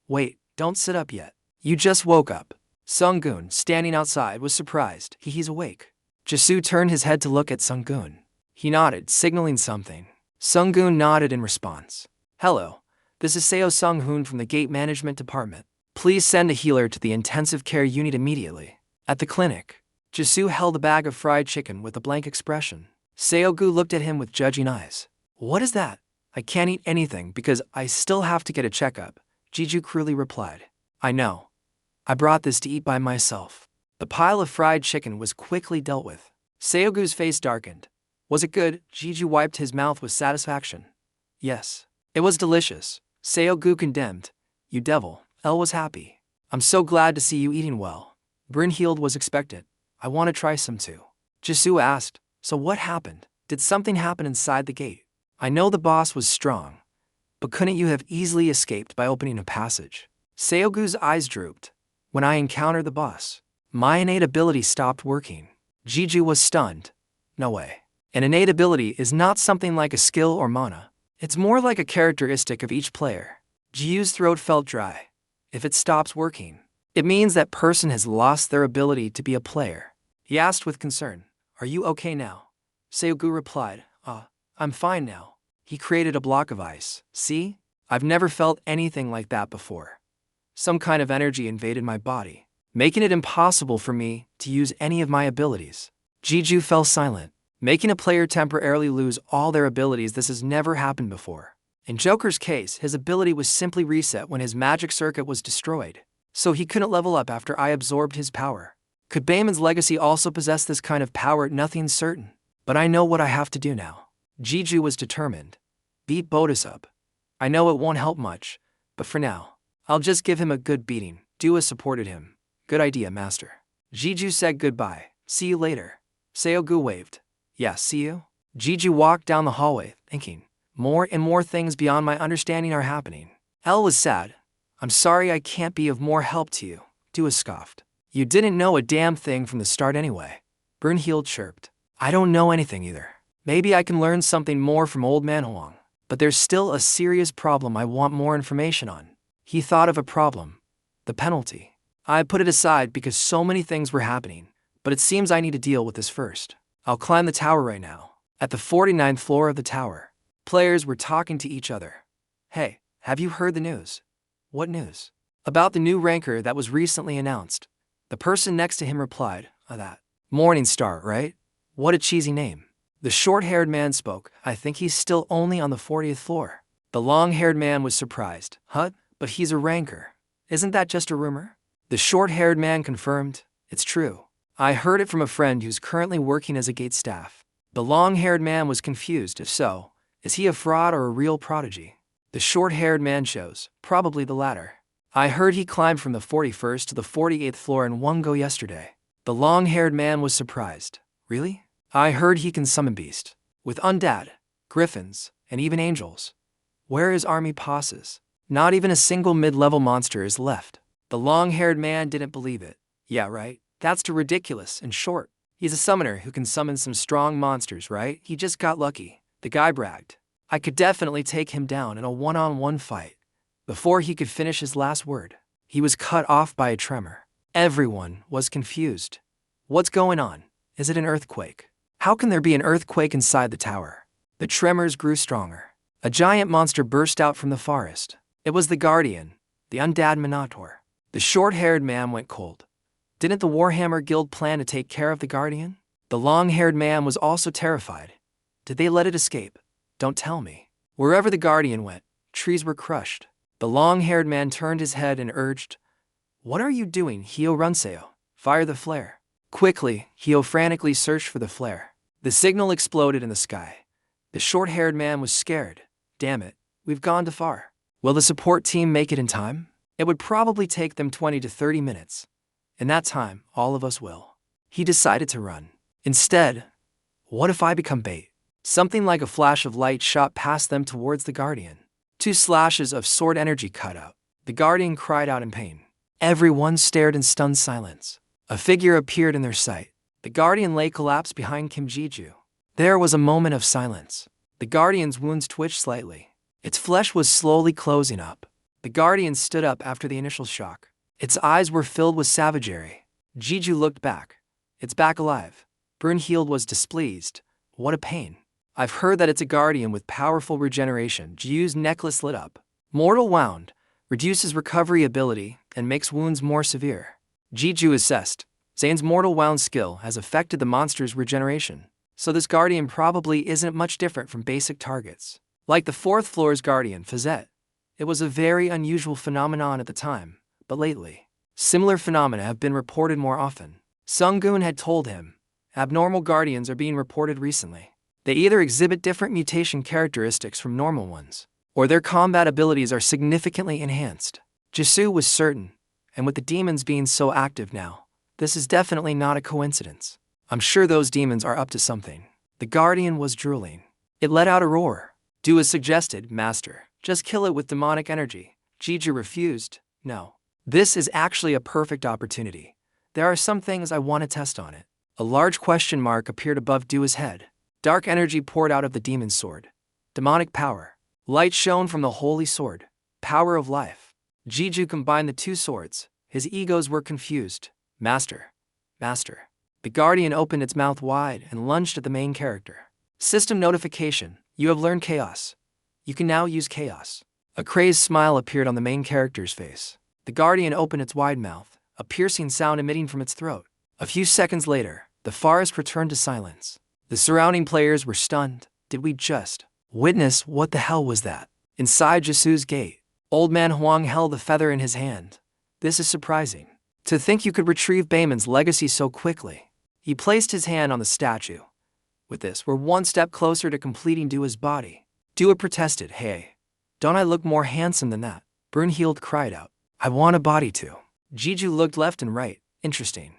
Wait, don't sit up yet. You just woke up. Sunggun, standing outside, was surprised. He's awake. Jisu turned his head to look at Sunggun. He nodded, signaling something. Sunggun nodded in response. Hello. This is Seo Sung-hoon from the Gate Management Department. Please send a healer to the intensive care unit immediately. At the clinic. Jisu held a bag of fried chicken with a blank expression. Seogu looked at him with judging eyes. What is that? I can't eat anything because I still have to get a checkup, Jiju cruelly replied. I know. I brought this to eat by myself. The pile of fried chicken was quickly dealt with. Seogu's face darkened. Was it good? Jiju wiped his mouth with satisfaction. Yes. It was delicious. Seogu condemned. You devil. El was happy. I'm so glad to see you eating well. Brynhild was expectant. I want to try some too. Jisu asked. So what happened? Did something happen inside the gate? I know the boss was strong, but couldn't you have easily escaped by opening a passage? Seogu's eyes drooped. When I encountered the boss, my innate ability stopped working. Jiju was stunned. No way. An innate ability is not something like a skill or mana. It's more like a characteristic of each player. Jiu's throat felt dry. If it stops working, it means that person has lost their ability to be a player. He asked with concern, Are you okay now? Seogu replied, I'm fine now. He created a block of ice. See? I've never felt anything like that before. Some kind of energy invaded my body, making it impossible for me to use any of my abilities. Jiju fell silent, making a player temporarily lose all their abilities. This has never happened before. In Joker's case, his ability was simply reset when his magic circuit was destroyed, so he couldn't level up after I absorbed his power. Could Bayman's legacy also possess this kind of power? Nothing's certain, but I know what I have to do now. Jiju was determined. Beat Botus up. I know it won't help much, but for now, I'll just give him a good beating. Dua supported him. Good idea, master. Jiju said goodbye. See you later. Seogu waved. Yeah, see you. Jiju walked down the hallway, thinking. More and more things beyond my understanding are happening. L was sad. I'm sorry I can't be of more help to you. Dua scoffed. You didn't know a damn thing from the start anyway. Brunhild chirped. I don't know anything either. Maybe I can learn something more from old man Huang. But there's still a serious problem I want more information on. He thought of a problem. The penalty. I put it aside because so many things were happening, but it seems I need to deal with this first. I'll climb the tower right now. At the 49th floor of the tower, players were talking to each other. Hey, have you heard the news? What news? About the new ranker that was recently announced. The person next to him replied, that. Morningstar, right? What a cheesy name. The short-haired man spoke. I think he's still only on the 40th floor. The long-haired man was surprised. But he's a ranker. Isn't that just a rumor? The short-haired man confirmed. It's true. I heard it from a friend who's currently working as a gate staff. The long-haired man was confused. If so, is he a fraud or a real prodigy? The short-haired man chose. Probably the latter. I heard he climbed from the 41st to the 48th floor in one go yesterday. The long-haired man was surprised. Really? I heard he can summon beasts, with undead, griffins, and even angels. Where his army passes? Not even a single mid-level monster is left. The long-haired man didn't believe it. Yeah, right? That's too ridiculous. In short, he's a summoner who can summon some strong monsters, right? He just got lucky. The guy bragged. I could definitely take him down in a one-on-one fight. Before he could finish his last word, he was cut off by a tremor. Everyone was confused. What's going on? Is it an earthquake? How can there be an earthquake inside the tower? The tremors grew stronger. A giant monster burst out from the forest. It was the Guardian, the undead Minotaur. The short-haired man went cold. Didn't the Warhammer Guild plan to take care of the Guardian? The long-haired man was also terrified. Did they let it escape? Don't tell me. Wherever the Guardian went, trees were crushed. The long-haired man turned his head and urged, What are you doing, Hio Runseo? Fire the flare. Quickly, Hio frantically searched for the flare. The signal exploded in the sky. The short-haired man was scared. Damn it, we've gone too far. Will the support team make it in time? It would probably take them 20 to 30 minutes. In that time, all of us will. He decided to run. Instead, what if I become bait? Something like a flash of light shot past them towards the Guardian. 2 slashes of sword energy cut out. The Guardian cried out in pain. Everyone stared in stunned silence. A figure appeared in their sight. The Guardian lay collapsed behind Kim Ji-ju. There was a moment of silence. The Guardian's wounds twitched slightly. Its flesh was slowly closing up. The Guardian stood up after the initial shock. Its eyes were filled with savagery. Ji-ju looked back. It's back alive. Brunhild was displeased. What a pain. I've heard that it's a Guardian with powerful regeneration. Ji-ju's necklace lit up. Mortal Wound reduces recovery ability and makes wounds more severe. Ji-ju assessed. Zane's Mortal Wound skill has affected the monster's regeneration, so this Guardian probably isn't much different from basic targets. Like the 4th floor's Guardian, Fazette. It was a very unusual phenomenon at the time, but lately, similar phenomena have been reported more often. Sung-gun had told him, abnormal Guardians are being reported recently. They either exhibit different mutation characteristics from normal ones, or their combat abilities are significantly enhanced. Jisoo was certain, and with the demons being so active now, this is definitely not a coincidence. I'm sure those demons are up to something. The Guardian was drooling. It let out a roar. Dua suggested, Master, just kill it with demonic energy. Ji-ju refused. No. This is actually a perfect opportunity. There are some things I want to test on it. A large question mark appeared above Dua's head. Dark energy poured out of the demon's sword. Demonic power. Light shone from the holy sword. Power of life. Ji-ju combined the 2 swords. His egos were confused. Master. Master. The Guardian opened its mouth wide and lunged at the main character. System notification. You have learned Chaos. You can now use Chaos. A crazed smile appeared on the main character's face. The Guardian opened its wide mouth, a piercing sound emitting from its throat. A few seconds later, the forest returned to silence. The surrounding players were stunned. Did we just witness? What the hell was that? Inside Jisoo's gate, Old Man Huang held the feather in his hand. This is surprising. To think you could retrieve Bayman's legacy so quickly. He placed his hand on the statue. With this, we're one step closer to completing Dua's body. Dua protested, Hey, don't I look more handsome than that? Brunhild cried out, I want a body too. Ji-ju looked left and right. Interesting.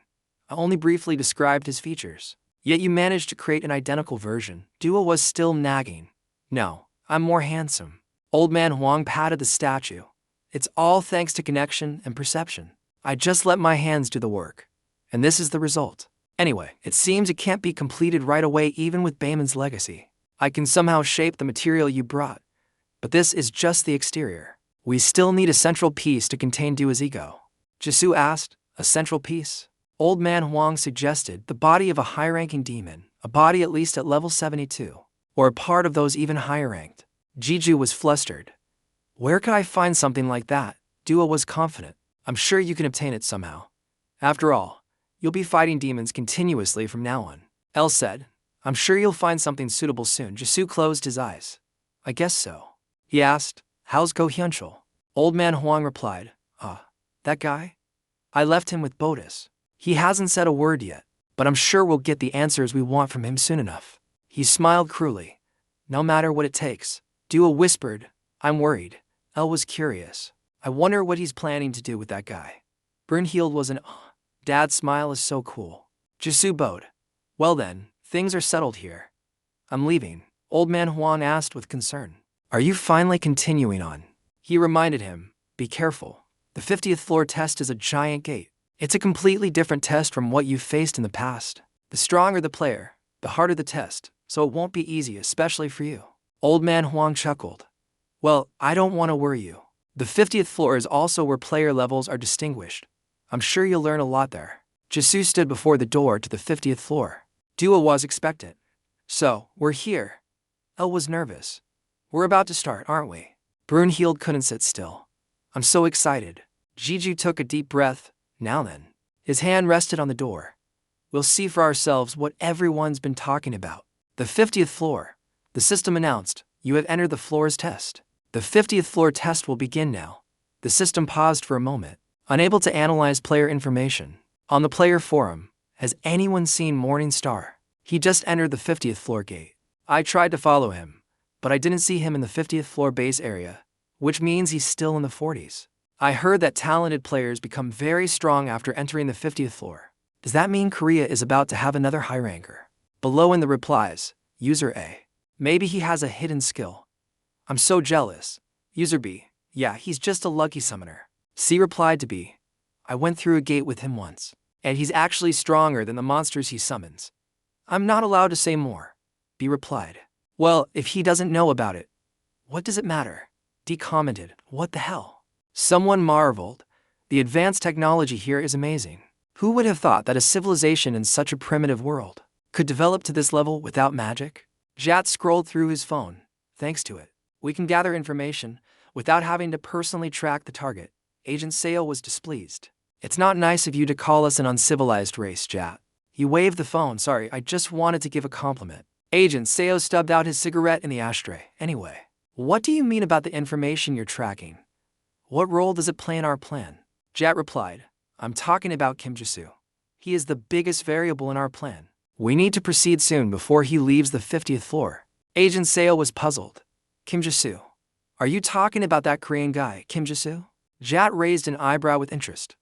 I only briefly described his features. Yet you managed to create an identical version. Dua was still nagging. No, I'm more handsome. Old Man Huang patted the statue. It's all thanks to connection and perception. I just let my hands do the work. And this is the result. Anyway, it seems it can't be completed right away even with Bayman's legacy. I can somehow shape the material you brought. But this is just the exterior. We still need a central piece to contain Dua's ego. Jisoo asked, a central piece? Old Man Huang suggested the body of a high-ranking demon, a body at least at level 72, or a part of those even higher-ranked. Ji-ju was flustered. Where could I find something like that? Dua was confident. I'm sure you can obtain it somehow. After all, you'll be fighting demons continuously from now on. L said, I'm sure you'll find something suitable soon. Jisoo closed his eyes. I guess so. He asked, how's Go Hyunchul? Old Man Huang replied, that guy? I left him with Bodis. He hasn't said a word yet, but I'm sure we'll get the answers we want from him soon enough. He smiled cruelly. No matter what it takes. Dua whispered, I'm worried. Elle was curious. I wonder what he's planning to do with that guy. Brunhild was an Dad's smile is so cool. Jisoo bowed. Well then, things are settled here. I'm leaving. Old Man Huang asked with concern. Are you finally continuing on? He reminded him, be careful. The 50th floor test is a giant gate. It's a completely different test from what you've faced in the past. The stronger the player, the harder the test, so it won't be easy, especially for you. Old Man Huang chuckled. Well, I don't want to worry you. The 50th floor is also where player levels are distinguished. I'm sure you'll learn a lot there. Jisoo stood before the door to the 50th floor. Dua was expectant. So, we're here. Elle was nervous. We're about to start, aren't we? Brunhild couldn't sit still. I'm so excited. Ji-ju took a deep breath. Now then. His hand rested on the door. We'll see for ourselves what everyone's been talking about. The 50th floor. The system announced, you have entered the floor's test. The 50th floor test will begin now. The system paused for a moment, unable to analyze player information. On the player forum, has anyone seen Morning Star? He just entered the 50th floor gate. I tried to follow him, but I didn't see him in the 50th floor base area, which means he's still in the 40s. I heard that talented players become very strong after entering the 50th floor. Does that mean Korea is about to have another high ranker? Below in the replies, User A. Maybe he has a hidden skill. I'm so jealous. User B. Yeah, he's just a lucky summoner. C replied to B. I went through a gate with him once, and he's actually stronger than the monsters he summons. I'm not allowed to say more. B replied. Well, if he doesn't know about it, what does it matter? D commented, what the hell? Someone marveled. The advanced technology here is amazing. Who would have thought that a civilization in such a primitive world could develop to this level without magic? Jat scrolled through his phone. Thanks to it, we can gather information without having to personally track the target. Agent Seo was displeased. It's not nice of you to call us an uncivilized race, Jat. He waved the phone. Sorry, I just wanted to give a compliment. Agent Seo stubbed out his cigarette in the ashtray. Anyway, what do you mean about the information you're tracking? What role does it play in our plan? Jat replied, I'm talking about Kim Ji-soo. He is the biggest variable in our plan. We need to proceed soon before he leaves the 50th floor. Agent Seo was puzzled. Kim Ji-soo. Are you talking about that Korean guy, Kim Ji-soo? Jat raised an eyebrow with interest.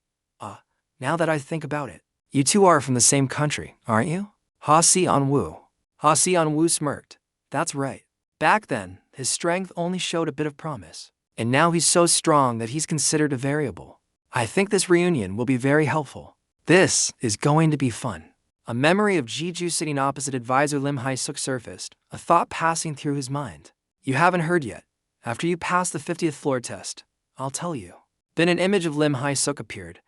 Now that I think about it, you two are from the same country, aren't you? Ha Si-an-woo. Ha Si-an-woo smirked. That's right. Back then, his strength only showed a bit of promise. And now he's so strong that he's considered a variable. I think this reunion will be very helpful. This is going to be fun. A memory of Jeju sitting opposite advisor Lim Hae-suk surfaced, a thought passing through his mind. You haven't heard yet. After you pass the 50th floor test, I'll tell you. Then an image of Lim Hae-suk appeared.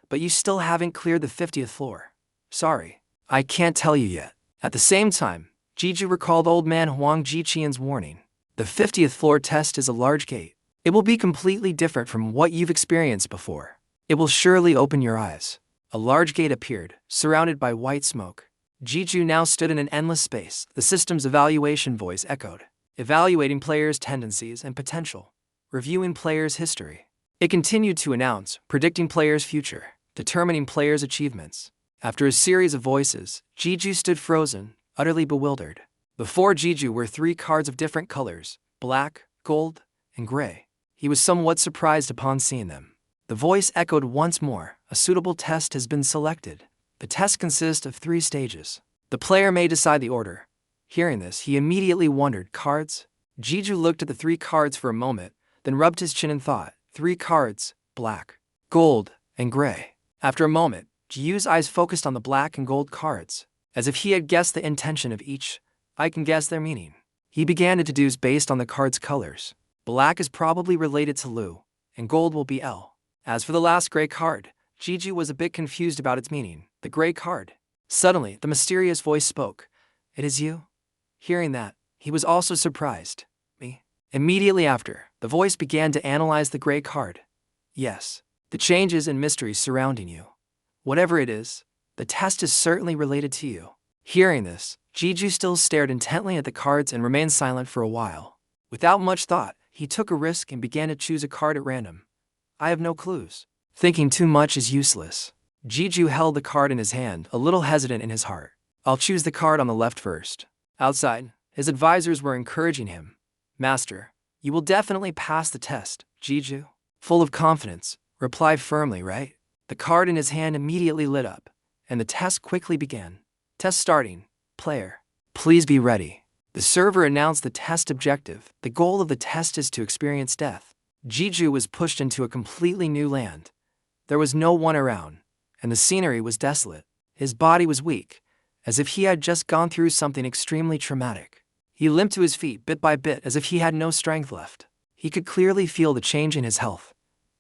But you still haven't cleared the 50th floor. Sorry, I can't tell you yet. At the same time, Jeju recalled old man Hwang Ji-chian's warning. The 50th floor test is a large gate. It will be completely different from what you've experienced before. It will surely open your eyes. A large gate appeared, surrounded by white smoke. Jeju now stood in an endless space. The system's evaluation voice echoed, evaluating players' tendencies and potential, reviewing players' history. It continued to announce, predicting players' future, determining players' achievements. After a series of voices, Jeju stood frozen, utterly bewildered. Before Jeju were 3 cards of different colors, black, gold, and gray. He was somewhat surprised upon seeing them. The voice echoed once more, a suitable test has been selected. The test consists of 3 stages. The player may decide the order. Hearing this, he immediately wondered, cards? Jeju looked at the 3 cards for a moment, then rubbed his chin in thought. 3 cards, black, gold, and gray. After a moment, Jeju's eyes focused on the black and gold cards. As if he had guessed the intention of each, I can guess their meaning. He began to deduce based on the cards' colors. Black is probably related to Lu, and gold will be L. As for the last gray card, Jeju was a bit confused about its meaning. The gray card. Suddenly, the mysterious voice spoke. It is you? Hearing that, he was also surprised. Me? Immediately after, the voice began to analyze the gray card. Yes, the changes and mysteries surrounding you. Whatever it is, the test is certainly related to you. Hearing this, Jeju still stared intently at the cards and remained silent for a while. Without much thought, he took a risk and began to choose a card at random. I have no clues. Thinking too much is useless. Jeju held the card in his hand, a little hesitant in his heart. I'll choose the card on the left first. Outside, his advisors were encouraging him. Master, you will definitely pass the test, Jeju. Full of confidence, replied firmly, right? The card in his hand immediately lit up, and the test quickly began. Test starting. Player, please be ready. The server announced the test objective. The goal of the test is to experience death. Jeju was pushed into a completely new land. There was no one around, and the scenery was desolate. His body was weak, as if he had just gone through something extremely traumatic. He limped to his feet bit by bit as if he had no strength left. He could clearly feel the change in his health.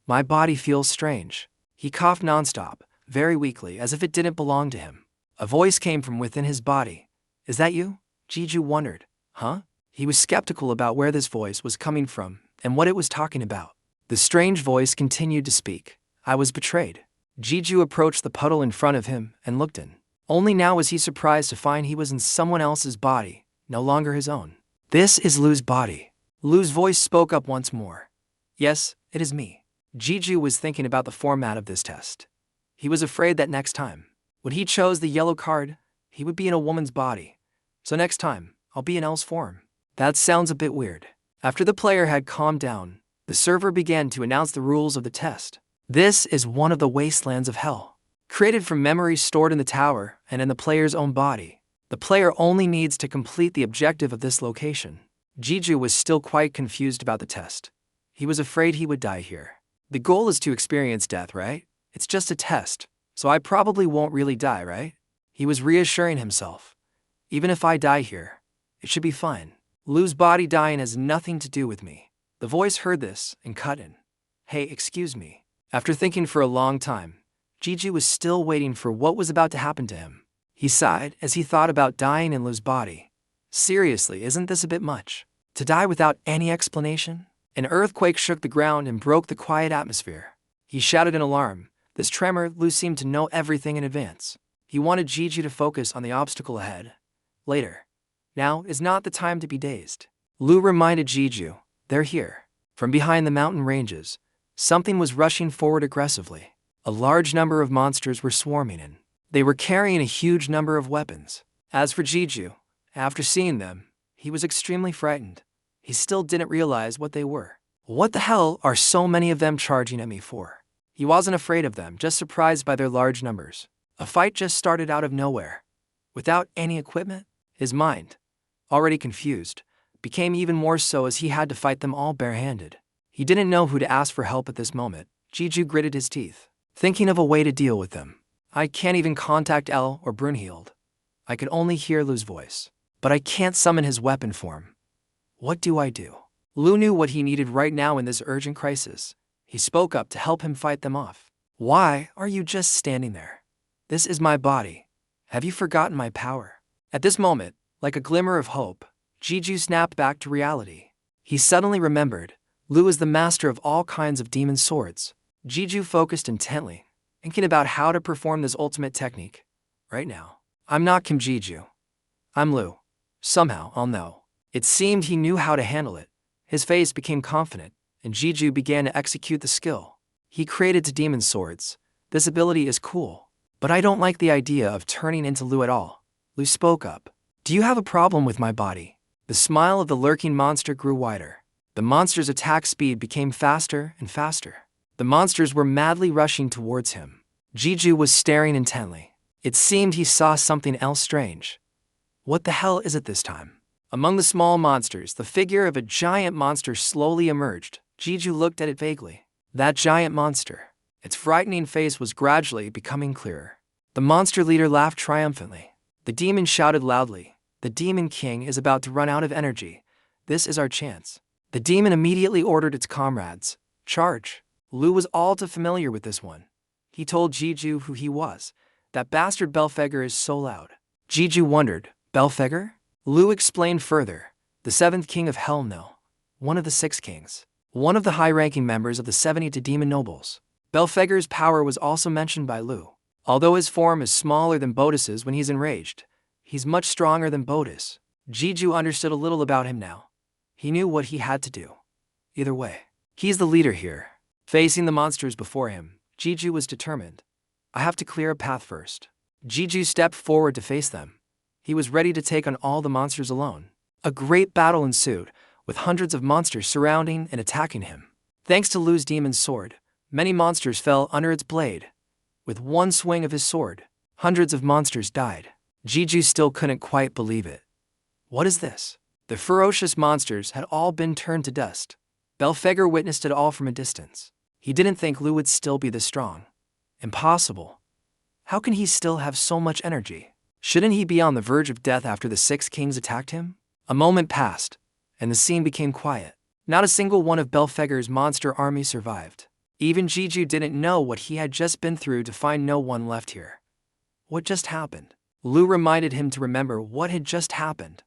My body feels strange. He coughed nonstop, very weakly, as if it didn't belong to him. A voice came from within his body. Is that you? Jeju wondered. Huh? He was skeptical about where this voice was coming from and what it was talking about. The strange voice continued to speak. I was betrayed. Jeju approached the puddle in front of him and looked in. Only now was he surprised to find he was in someone else's body, no longer his own. This is Lu's body. Lu's voice spoke up once more. Yes, it is me. Jeju was thinking about the format of this test. He was afraid that next time, when he chose the yellow card, he would be in a woman's body. So next time, I'll be in L's form. That sounds a bit weird. After the player had calmed down, the server began to announce the rules of the test. This is one of the wastelands of hell, created from memories stored in the tower and in the player's own body. The player only needs to complete the objective of this location. Jeju was still quite confused about the test. He was afraid he would die here. The goal is to experience death, right? It's just a test, so I probably won't really die, right? He was reassuring himself. Even if I die here, it should be fine. Lu's body dying has nothing to do with me. The voice heard this and cut in. Hey, excuse me. After thinking for a long time, Jeju was still waiting for what was about to happen to him. He sighed as he thought about dying in Lu's body. Seriously, isn't this a bit much? To die without any explanation? An earthquake shook the ground and broke the quiet atmosphere. He shouted in alarm. This tremor, Lu seemed to know everything in advance. He wanted Jeju to focus on the obstacle ahead. Later. Now is not the time to be dazed. Lu reminded Jeju, they're here. From behind the mountain ranges, something was rushing forward aggressively. A large number of monsters were swarming in. They were carrying a huge number of weapons. As for Jeju, after seeing them, he was extremely frightened. He still didn't realize what they were. What the hell are so many of them charging at me for? He wasn't afraid of them, just surprised by their large numbers. A fight just started out of nowhere. Without any equipment, his mind, already confused, became even more so as he had to fight them all barehanded. He didn't know who to ask for help at this moment. Jeju gritted his teeth, thinking of a way to deal with them. I can't even contact L or Brunhild. I could only hear Lu's voice. But I can't summon his weapon form. What do I do? Lu knew what he needed right now in this urgent crisis. He spoke up to help him fight them off. Why are you just standing there? This is my body. Have you forgotten my power? At this moment, like a glimmer of hope, Jeju snapped back to reality. He suddenly remembered, Lu is the master of all kinds of demon swords. Jeju focused intently, thinking about how to perform this ultimate technique. Right now, I'm not Kim Jeju. I'm Lu. Somehow, I'll know. It seemed he knew how to handle it. His face became confident, and Jeju began to execute the skill. He created the demon swords. This ability is cool, but I don't like the idea of turning into Lu at all. Lu spoke up. Do you have a problem with my body? The smile of the lurking monster grew wider. The monster's attack speed became faster and faster. The monsters were madly rushing towards him. Jeju was staring intently. It seemed he saw something else strange. What the hell is it this time? Among the small monsters, the figure of a giant monster slowly emerged. Jeju looked at it vaguely. That giant monster. Its frightening face was gradually becoming clearer. The monster leader laughed triumphantly. The demon shouted loudly. The demon king is about to run out of energy. This is our chance. The demon immediately ordered its comrades. Charge. Lu was all too familiar with this one. He told Jeju who he was. That bastard Belphegor is so loud. Jeju wondered. Belphegor? Lu explained further. The 7th king of Hell, no. One of the 6 kings. One of the high-ranking members of the 72 demon nobles. Belphegor's power was also mentioned by Lu. Although his form is smaller than Bodhis's when he's enraged, he's much stronger than Bodhis. Jeju understood a little about him now. He knew what he had to do. Either way, he's the leader here. Facing the monsters before him, Jeju was determined. I have to clear a path first. Jeju stepped forward to face them. He was ready to take on all the monsters alone. A great battle ensued, with hundreds of monsters surrounding and attacking him. Thanks to Lu's demon sword, many monsters fell under its blade. With one swing of his sword, hundreds of monsters died. Jeju still couldn't quite believe it. What is this? The ferocious monsters had all been turned to dust. Belphegor witnessed it all from a distance. He didn't think Lu would still be this strong. Impossible. How can he still have so much energy? Shouldn't he be on the verge of death after the 6 kings attacked him? A moment passed, and the scene became quiet. Not a single one of Belphegor's monster army survived. Even Jeju didn't know what he had just been through to find no one left here. What just happened? Lu reminded him to remember what had just happened.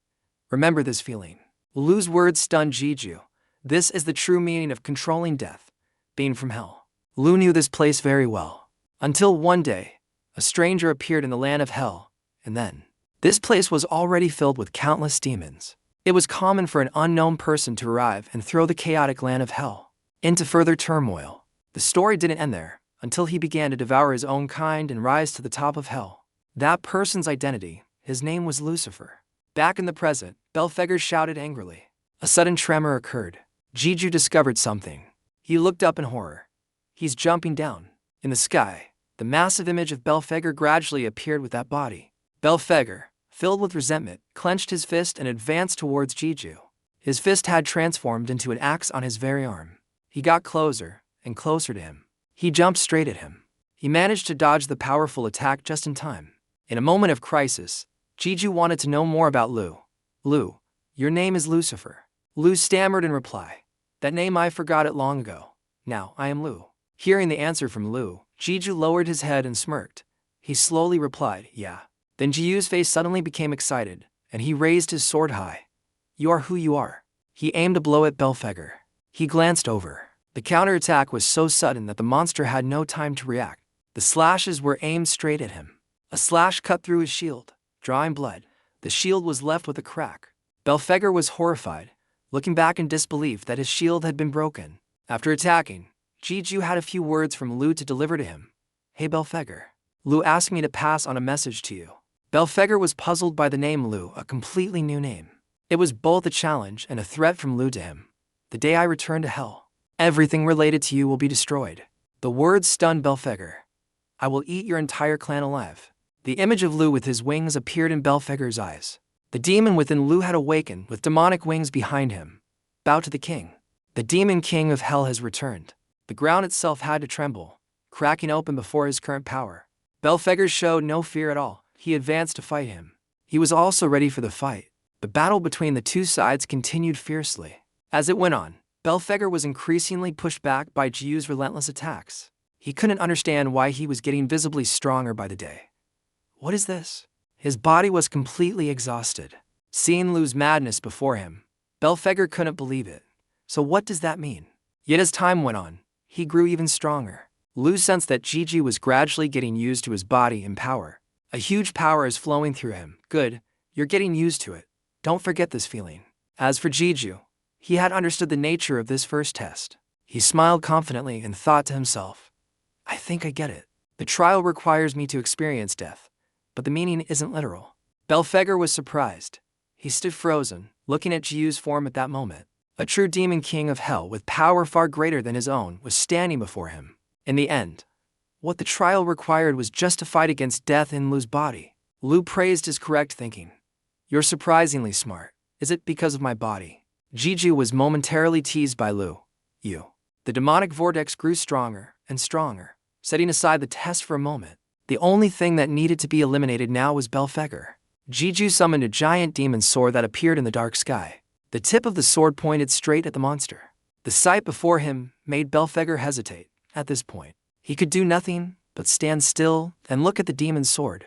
Remember this feeling. Lu's words stunned Jeju. This is the true meaning of controlling death, being from hell. Lu knew this place very well. Until one day, a stranger appeared in the land of hell. And then, this place was already filled with countless demons. It was common for an unknown person to arrive and throw the chaotic land of hell into further turmoil. The story didn't end there, until he began to devour his own kind and rise to the top of hell. That person's identity, His name was Lucifer. Back in the present, Belphegor shouted angrily. A sudden tremor occurred. Jiju discovered something. He looked up in horror. He's jumping down. In the sky, the massive image of Belphegor gradually appeared with that body. Belphegor, filled with resentment, clenched his fist and advanced towards Jiju. His fist had transformed into an axe on his very arm. He got closer and closer to him. He jumped straight at him. He managed to dodge the powerful attack just in time. In a moment of crisis, Jiju wanted to know more about Lu. Lu, your name is Lucifer. Lu stammered in reply. That name I forgot it long ago. Now, I am Lu. Hearing the answer from Lu, Jiju lowered his head and smirked. He slowly replied, yeah. Then Jiu's face suddenly became excited, and he raised his sword high. You are who you are. He aimed a blow at Belphegor. He glanced over. The counterattack was so sudden that the monster had no time to react. The slashes were aimed straight at him. A slash cut through his shield, drawing blood. The shield was left with a crack. Belphegor was horrified, looking back in disbelief that his shield had been broken. After attacking, Jiju had a few words from Lu to deliver to him. Hey Belphegor. Lu asked me to pass on a message to you. Belphegor was puzzled by the name Lu, a completely new name. It was both a challenge and a threat from Lu to him. The day I return to hell, everything related to you will be destroyed. The words stunned Belphegor. I will eat your entire clan alive. The image of Lu with his wings appeared in Belphegor's eyes. The demon within Lu had awakened with demonic wings behind him. Bow to the king. The demon king of hell has returned. The ground itself had to tremble, cracking open before his current power. Belphegor showed no fear at all. He advanced to fight him. He was also ready for the fight. The battle between the two sides continued fiercely. As it went on, Belphegor was increasingly pushed back by Jiu's relentless attacks. He couldn't understand why he was getting visibly stronger by the day. What is this? His body was completely exhausted. Seeing Lu's madness before him, Belphegor couldn't believe it. So what does that mean? Yet as time went on, he grew even stronger. Lu sensed that Jiju was gradually getting used to his body and power. A huge power is flowing through him. Good, you're getting used to it. Don't forget this feeling. As for Jiju, he had understood the nature of this first test. He smiled confidently and thought to himself, I think I get it. The trial requires me to experience death, but the meaning isn't literal. Belphegor was surprised. He stood frozen, looking at Jiu's form at that moment. A true demon king of hell with power far greater than his own was standing before him. In the end, what the trial required was just to fight against death in Lu's body. Lu praised his correct thinking. You're surprisingly smart. Is it because of my body? Jiju was momentarily teased by Lu. You. The demonic vortex grew stronger and stronger, setting aside the test for a moment. The only thing that needed to be eliminated now was Belphegor. Jiju summoned a giant demon sword that appeared in the dark sky. The tip of the sword pointed straight at the monster. The sight before him made Belphegor hesitate. At this point, he could do nothing but stand still and look at the demon's sword.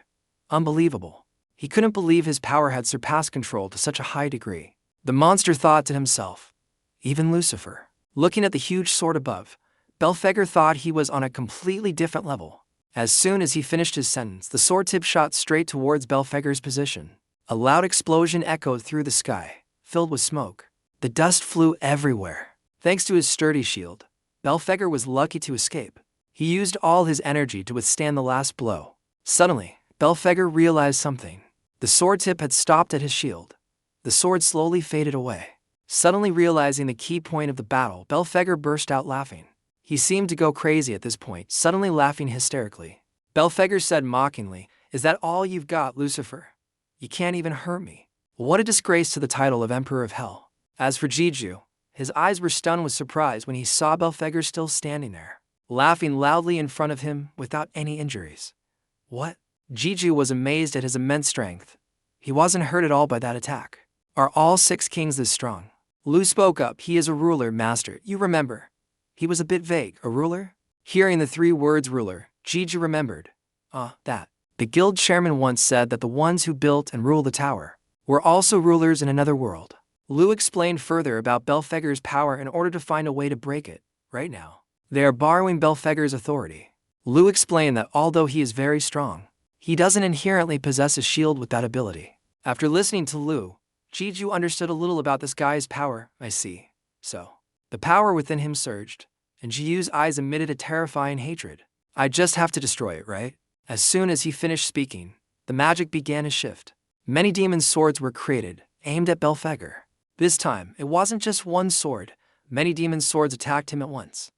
Unbelievable. He couldn't believe his power had surpassed control to such a high degree. The monster thought to himself, even Lucifer. Looking at the huge sword above, Belphegor thought he was on a completely different level. As soon as he finished his sentence, the sword tip shot straight towards Belphegor's position. A loud explosion echoed through the sky, filled with smoke. The dust flew everywhere. Thanks to his sturdy shield, Belphegor was lucky to escape. He used all his energy to withstand the last blow. Suddenly, Belphegor realized something. The sword tip had stopped at his shield. The sword slowly faded away. Suddenly realizing the key point of the battle, Belphegor burst out laughing. He seemed to go crazy at this point, suddenly laughing hysterically. Belphegor said mockingly, Is that all you've got, Lucifer? You can't even hurt me. What a disgrace to the title of Emperor of Hell. As for Jiju, his eyes were stunned with surprise when he saw Belphegor still standing there, laughing loudly in front of him without any injuries. What? Jiju was amazed at his immense strength. He wasn't hurt at all by that attack. Are all 6 kings this strong? Lu spoke up. He is a ruler, master. You remember. He was a bit vague. A ruler? Hearing the 3 words ruler, Jiju remembered. That. The guild chairman once said that the ones who built and ruled the tower were also rulers in another world. Lu explained further about Belphegor's power in order to find a way to break it. Right now, they are borrowing Belphegor's authority. Lu explained that although he is very strong, he doesn't inherently possess a shield with that ability. After listening to Lu, Jiju understood a little about this guy's power. I see. So, the power within him surged, and Jiu's eyes emitted a terrifying hatred. I just have to destroy it, right? As soon as he finished speaking, the magic began to shift. Many demon swords were created, aimed at Belphegor. This time, it wasn't just one sword. Many demon swords attacked him at once.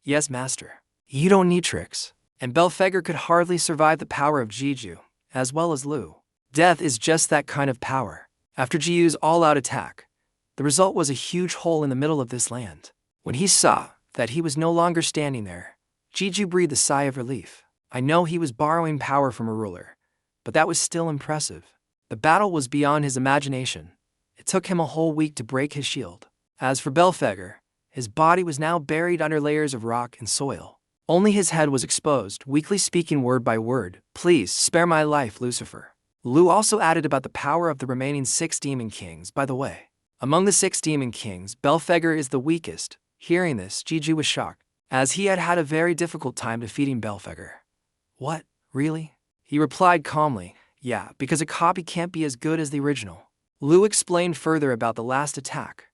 Yes, master. You don't need tricks. And Belphegor could hardly survive the power of Jiju, as well as Lu. Death is just that kind of power. After Jiu's all-out attack, the result was a huge hole in the middle of this land. When he saw that he was no longer standing there, Jiju breathed a sigh of relief. I know he was borrowing power from a ruler, but that was still impressive. The battle was beyond his imagination. It took him a whole week to break his shield. As for Belphegor, his body was now buried under layers of rock and soil. Only his head was exposed, weakly speaking word by word, "Please, spare my life, Lucifer." Lu also added about the power of the remaining 6 demon kings, by the way. Among the 6 demon kings, Belphegor is the weakest. Hearing this, Jiju was shocked, as he had had a very difficult time defeating Belphegor. What, really? He replied calmly, yeah, because a copy can't be as good as the original. Lu explained further about the last attack.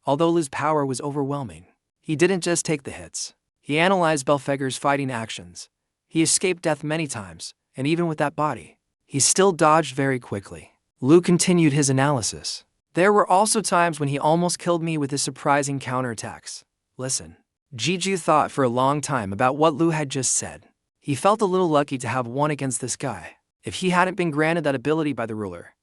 Although Lu's power was overwhelming, he didn't just take the hits. He analyzed Belphegor's fighting actions. He escaped death many times, and even with that body, he still dodged very quickly. Lu continued his analysis. There were also times when he almost killed me with his surprising counterattacks. Listen. Jiju thought for a long time about what Lu had just said. He felt a little lucky to have won against this guy. If he hadn't been granted that ability by the ruler,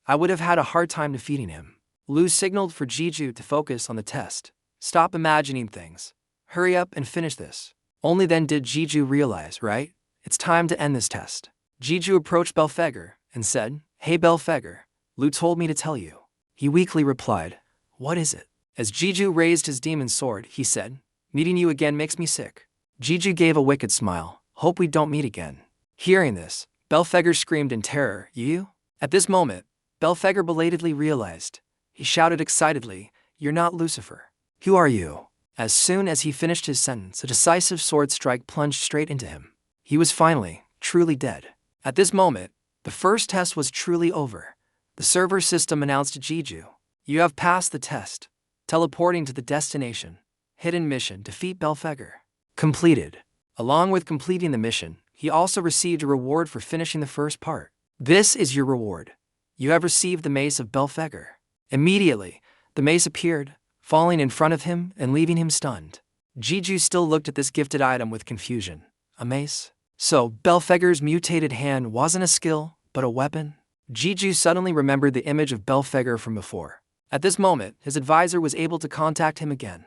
I would have had a hard time defeating him. Lu signaled for Jiju to focus on the test. Stop imagining things. Hurry up and finish this. Only then did Jiju realize, right? It's time to end this test. Jiju approached Belphegor and said, "Hey Belphegor, Lu told me to tell you." He weakly replied, "What is it?" As Jiju raised his demon sword, he said, "Meeting you again makes me sick." Jiju gave a wicked smile. "Hope we don't meet again." Hearing this, Belphegor screamed in terror, "You?" At this moment, Belphegor belatedly realized. He shouted excitedly, "You're not Lucifer. Who are you?" As soon as he finished his sentence, a decisive sword strike plunged straight into him. He was finally, truly dead. At this moment, the first test was truly over. The server system announced to Jiju, "You have passed the test." Teleporting to the destination. Hidden mission, defeat Belphegor. Completed. Along with completing the mission, he also received a reward for finishing the first part. This is your reward. You have received the mace of Belphegor. Immediately, the mace appeared, falling in front of him and leaving him stunned. Jiju still looked at this gifted item with confusion. A mace? So, Belphegor's mutated hand wasn't a skill, but a weapon? Jiju suddenly remembered the image of Belphegor from before. At this moment, his advisor was able to contact him again.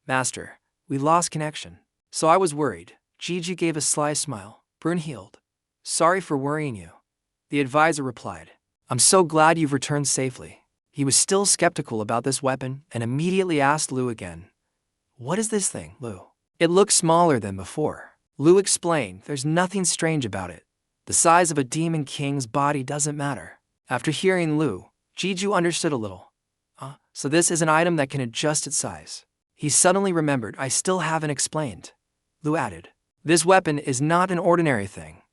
"Master, we lost connection." "So I was worried." Jiju gave a sly smile. "Brunhild, sorry for worrying you." The advisor replied, "I'm so glad you've returned safely." He was still skeptical about this weapon and immediately asked Lu again, "What is this thing, Lu?" "It looks smaller than before." Lu explained, "There's nothing strange about it. The size of a demon king's body doesn't matter." After hearing Lu, Jiju understood a little. So this is an item that can adjust its size. He suddenly remembered, "I still haven't explained." Lu added, "This weapon is not an ordinary thing.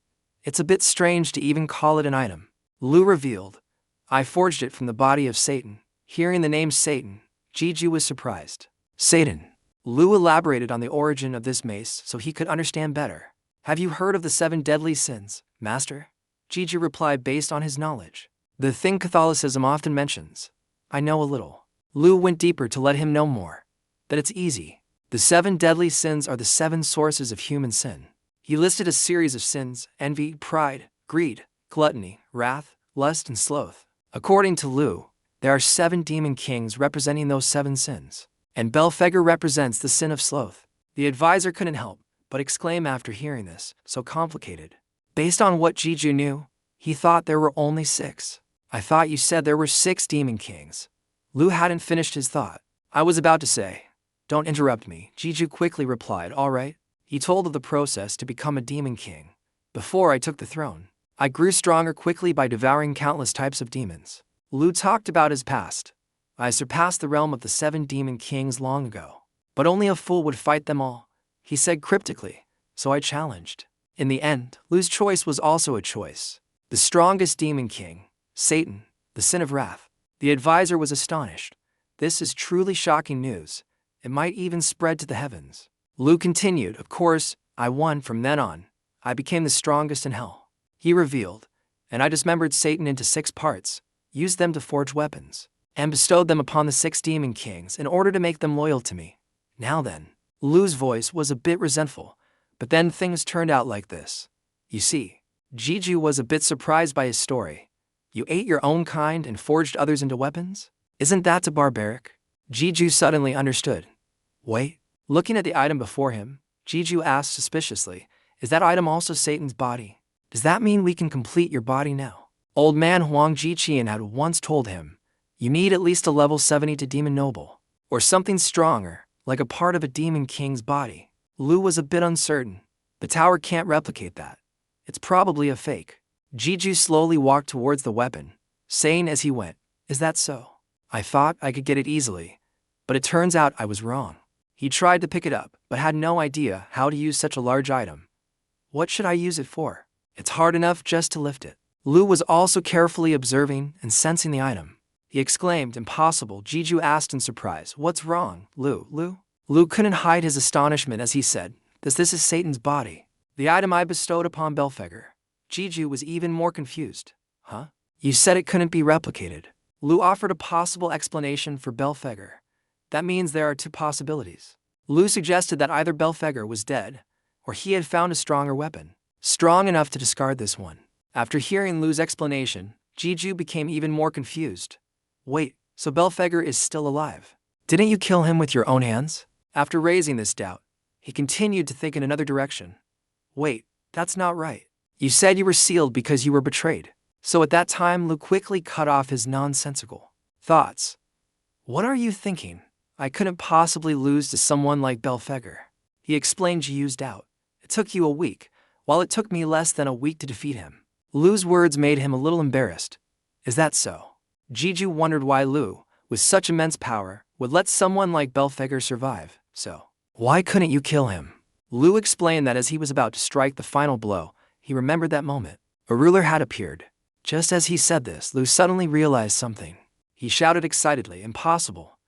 It's a bit strange to even call it an item." Lu revealed, "I forged it from the body of Satan." Hearing the name Satan, Jiju was surprised. Satan. Lu elaborated on the origin of this mace so he could understand better. "Have you heard of the 7 deadly sins, Master?" Jiju replied based on his knowledge. "The thing Catholicism often mentions." "I know a little." Lu went deeper to let him know more. That it's easy. The 7 deadly sins are the 7 sources of human sin. He listed a series of sins: envy, pride, greed, gluttony, wrath, lust, and sloth. According to Lu, there are 7 demon kings representing those 7 sins. And Belphegor represents the sin of sloth. The advisor couldn't help but exclaim after hearing this, "So complicated." Based on what Jiju knew, he thought there were only 6. "I thought you said there were 6 demon kings." Lu hadn't finished his thought. "I was about to say." "Don't interrupt me," Jiju quickly replied. "All right." He told of the process to become a demon king. "Before I took the throne, I grew stronger quickly by devouring countless types of demons." Lu talked about his past. "I surpassed the realm of the 7 demon kings long ago. But only a fool would fight them all," he said cryptically, "so I challenged." In the end, Lu's choice was also a choice. The strongest demon king, Satan, the sin of wrath. The advisor was astonished. This is truly shocking news. It might even spread to the heavens. Lu continued, "Of course, I won from then on. I became the strongest in hell." He revealed, "And I dismembered Satan into 6 parts. used them to forge weapons, and bestowed them upon the 6 demon kings in order to make them loyal to me. Now then, Lu's voice was a bit resentful, but then things turned out like this. You see, Jeju was a bit surprised by his story. You ate your own kind and forged others into weapons? Isn't that too barbaric? Jeju suddenly understood. Wait, looking at the item before him, Jeju asked suspiciously, is that item also Satan's body? Does that mean we can complete your body now? Old man Huang Jiqian had once told him, you need at least a level 70 to demon noble, or something stronger, like a part of a demon king's body. Lu was a bit uncertain. The tower can't replicate that. It's probably a fake. Jeju slowly walked towards the weapon, saying as he went, is that so? I thought I could get it easily, but it turns out I was wrong. He tried to pick it up, but had no idea how to use such a large item. What should I use it for? It's hard enough just to lift it. Lu was also carefully observing and sensing the item. He exclaimed, impossible. Jeju asked in surprise, what's wrong, Lu? Lu couldn't hide his astonishment as he said, this is Satan's body. The item I bestowed upon Belphegor. Jeju was even more confused. Huh? You said it couldn't be replicated. Lu offered a possible explanation for Belphegor. That means there are 2 possibilities. Lu suggested that either Belphegor was dead, or he had found a stronger weapon, strong enough to discard this one. After hearing Lu's explanation, Jeju became even more confused. Wait, so Belphegor is still alive? Didn't you kill him with your own hands? After raising this doubt, he continued to think in another direction. Wait, that's not right. You said you were sealed because you were betrayed. So at that time, Lu quickly cut off his nonsensical thoughts. What are you thinking? I couldn't possibly lose to someone like Belphegor. He explained Jeju's doubt. It took you a week, while it took me less than a week to defeat him. Lu's words made him a little embarrassed. Is that so? Jeju wondered why Lu, with such immense power, would let someone like Belphegor survive. So, why couldn't you kill him? Lu explained that as he was about to strike the final blow, he remembered that moment. A ruler had appeared. Just as he said this, Lu suddenly realized something. He shouted excitedly, impossible.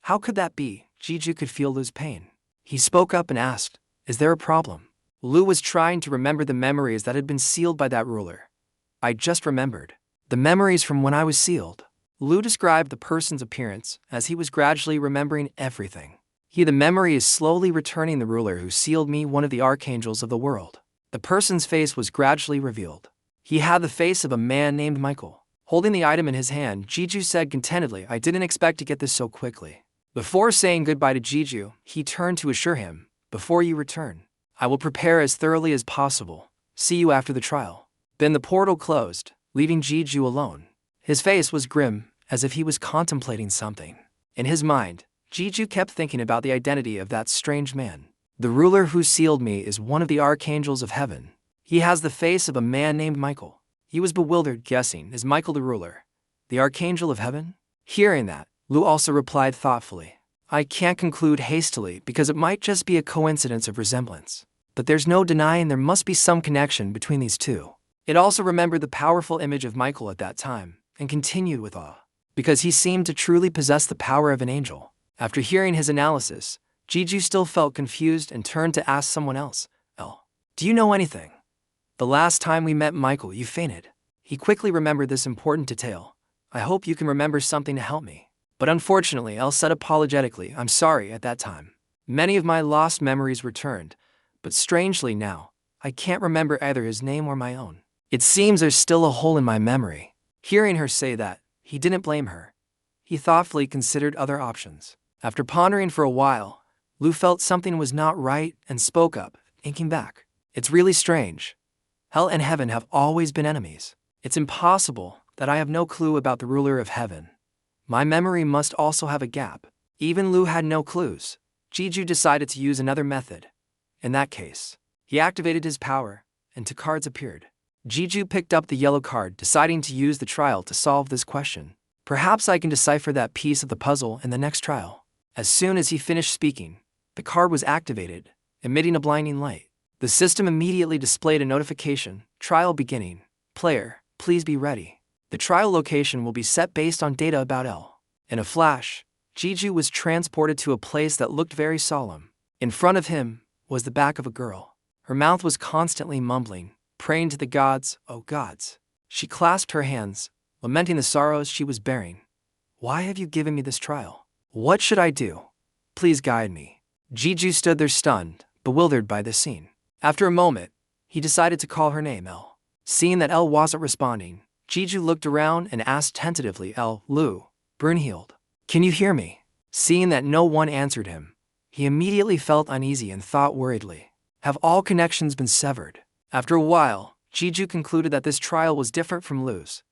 How could that be? Jeju could feel Lu's pain. He spoke up and asked, is there a problem? Lu was trying to remember the memories that had been sealed by that ruler. I just remembered. The memories from when I was sealed. Lu described the person's appearance as he was gradually remembering everything. The memory is slowly returning the ruler who sealed me, one of the archangels of the world. The person's face was gradually revealed. He had the face of a man named Michael. Holding the item in his hand, Jeju said contentedly, I didn't expect to get this so quickly. Before saying goodbye to Jeju, he turned to assure him, before you return, I will prepare as thoroughly as possible. See you after the trial. Then the portal closed, leaving Jeju alone. His face was grim, as if he was contemplating something. In his mind, Jeju kept thinking about the identity of that strange man. The ruler who sealed me is one of the archangels of heaven. He has the face of a man named Michael. He was bewildered, guessing, is Michael the ruler, the archangel of heaven? Hearing that, Lu also replied thoughtfully, I can't conclude hastily because it might just be a coincidence of resemblance. But there's no denying there must be some connection between these two. It also remembered the powerful image of Michael at that time, and continued with awe, because he seemed to truly possess the power of an angel. After hearing his analysis, Jeju still felt confused and turned to ask someone else, L, do you know anything? The last time we met Michael, you fainted. He quickly remembered this important detail. I hope you can remember something to help me. But unfortunately, L said apologetically, I'm sorry at that time. Many of my lost memories returned, but strangely now, I can't remember either his name or my own. It seems there's still a hole in my memory. Hearing her say that, he didn't blame her. He thoughtfully considered other options. After pondering for a while, Lu felt something was not right and spoke up, thinking back. It's really strange. Hell and heaven have always been enemies. It's impossible that I have no clue about the ruler of heaven. My memory must also have a gap. Even Lu had no clues. Jeju decided to use another method. In that case, he activated his power, and 2 cards appeared. Jeju picked up the yellow card, deciding to use the trial to solve this question. Perhaps I can decipher that piece of the puzzle in the next trial. As soon as he finished speaking, the card was activated, emitting a blinding light. The system immediately displayed a notification, trial beginning. Player, please be ready. The trial location will be set based on data about L. In a flash, Jeju was transported to a place that looked very solemn. In front of him was the back of a girl. Her mouth was constantly mumbling, praying to the gods, oh gods. She clasped her hands, lamenting the sorrows she was bearing. Why have you given me this trial? What should I do? Please guide me. Jeju stood there stunned, bewildered by this scene. After a moment, he decided to call her name, L. Seeing that L wasn't responding, Jeju looked around and asked tentatively, L, Lu, Brunhild, can you hear me? Seeing that no one answered him, he immediately felt uneasy and thought worriedly, have all connections been severed? After a while, Jeju concluded that this trial was different from Lu's.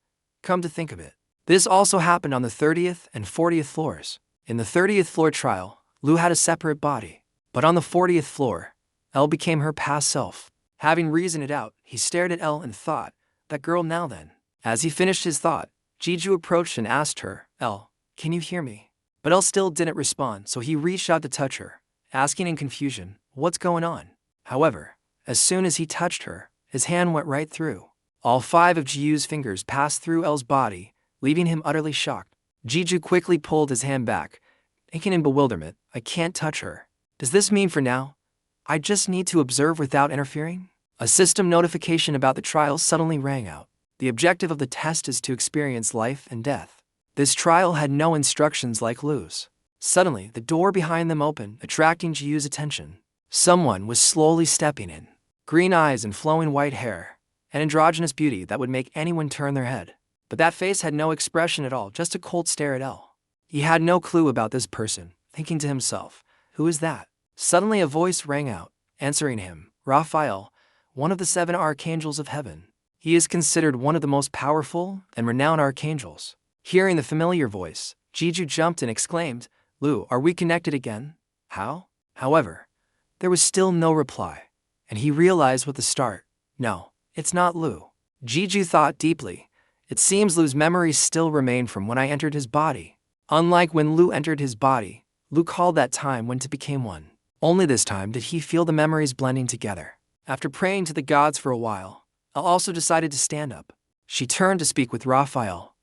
Come to think of it, this also happened on the 30th and 40th floors. In the 30th floor trial, Lu had a separate body, but on the 40th floor, L became her past self. Having reasoned it out, he stared at L and thought, that girl now then. As he finished his thought, Jeju approached and asked her, L, can you hear me? But L still didn't respond, so he reached out to touch her, asking in confusion, what's going on? However, as soon as he touched her, his hand went right through. All 5 of Jiu's fingers passed through L's body, leaving him utterly shocked. Jeju quickly pulled his hand back, thinking in bewilderment, I can't touch her. Does this mean for now, I just need to observe without interfering? A system notification about the trial suddenly rang out. The objective of the test is to experience life and death. This trial had no instructions like Lu's. Suddenly, the door behind them opened, attracting Jiu's attention. Someone was slowly stepping in. Green eyes and flowing white hair, an androgynous beauty that would make anyone turn their head. But that face had no expression at all, just a cold stare at L. He had no clue about this person, thinking to himself, who is that? Suddenly a voice rang out, answering him, Raphael, one of the 7 archangels of heaven. He is considered one of the most powerful and renowned archangels. Hearing the familiar voice, Jeju jumped and exclaimed, Lu, are we connected again? How? However, there was still no reply, and he realized with a start, no, it's not Lu. Jeju thought deeply. It seems Lu's memories still remain from when I entered his body. Unlike when Lu entered his body, Lu called that time when it became one. Only this time did he feel the memories blending together. After praying to the gods for a while, Elle also decided to stand up. She turned to speak with Raphael.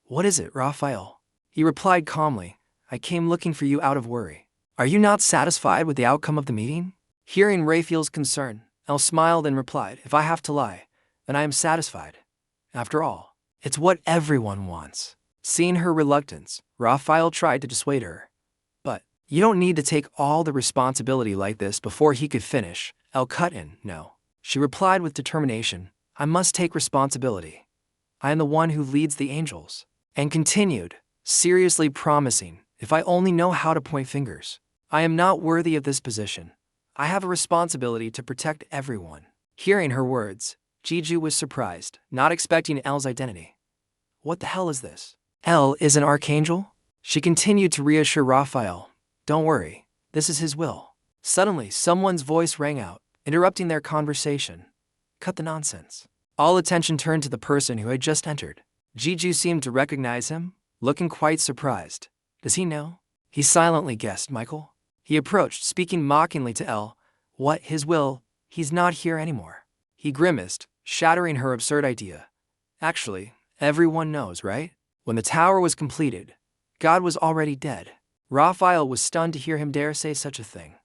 What is it, Raphael? He replied calmly, I came looking for you out of worry. Are you not satisfied with the outcome of the meeting? Hearing Raphael's concern, Elle smiled and replied, if I have to lie, then I am satisfied. After all, it's what everyone wants. Seeing her reluctance, Raphael tried to dissuade her. But, you don't need to take all the responsibility like this. Before he could finish, Elle cut in, no. She replied with determination, I must take responsibility. I am the one who leads the angels. And continued, seriously promising, if I only know how to point fingers. I am not worthy of this position. I have a responsibility to protect everyone. Hearing her words, Jeju was surprised, not expecting Elle's identity. What the hell is this? Elle is an archangel? She continued to reassure Raphael. Don't worry, this is his will. Suddenly, someone's voice rang out, interrupting their conversation. Cut the nonsense. All attention turned to the person who had just entered. Jeju seemed to recognize him, looking quite surprised. Does he know? He silently guessed, Michael. He approached, speaking mockingly to Elle. What, his will? He's not here anymore. He grimaced, shattering her absurd idea. Actually, everyone knows, right? When the tower was completed, God was already dead. Raphael was stunned to hear him dare say such a thing.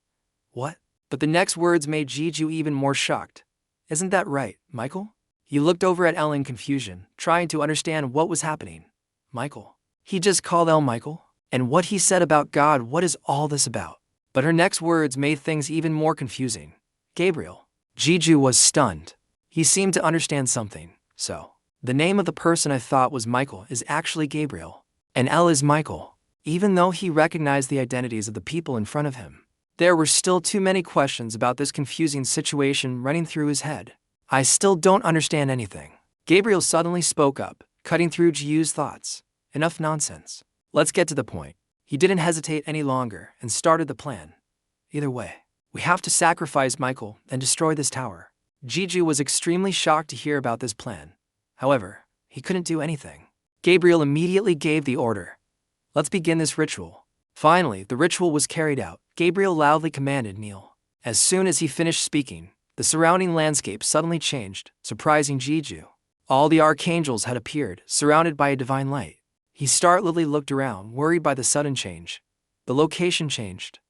What? But the next words made Jeju even more shocked. Isn't that right, Michael? He looked over at Elle in confusion, trying to understand what was happening. Michael. He just called Elle Michael? And what he said about God, what is all this about? But her next words made things even more confusing. Gabriel. Jeju was stunned. He seemed to understand something. So, the name of the person I thought was Michael is actually Gabriel. And Elle is Michael. Even though he recognized the identities of the people in front of him, there were still too many questions about this confusing situation running through his head. I still don't understand anything. Gabriel suddenly spoke up, cutting through Jiu's thoughts. Enough nonsense. Let's get to the point. He didn't hesitate any longer and started the plan. Either way, we have to sacrifice Michael and destroy this tower. Jeju was extremely shocked to hear about this plan. However, he couldn't do anything. Gabriel immediately gave the order. Let's begin this ritual. Finally, the ritual was carried out. Gabriel loudly commanded, kneel. As soon as he finished speaking, the surrounding landscape suddenly changed, surprising Jeju. All the archangels had appeared, surrounded by a divine light. He startledly looked around, worried by the sudden change. The location changed.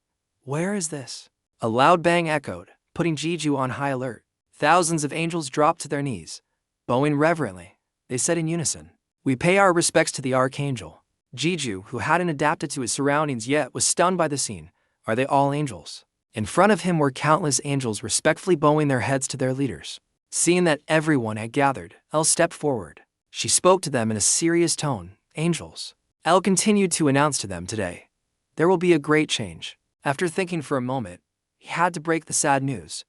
Where is this? A loud bang echoed, putting Jeju on high alert. Thousands of angels dropped to their knees. Bowing reverently, they said in unison, We pay our respects to the Archangel. Jeju, who hadn't adapted to his surroundings yet, was stunned by the scene. Are they all angels? In front of him were countless angels respectfully bowing their heads to their leaders. Seeing that everyone had gathered, Elle stepped forward. She spoke to them in a serious tone. Angels. Elle continued to announce to them today. There will be a great change. After thinking for a moment, he had to break the sad news.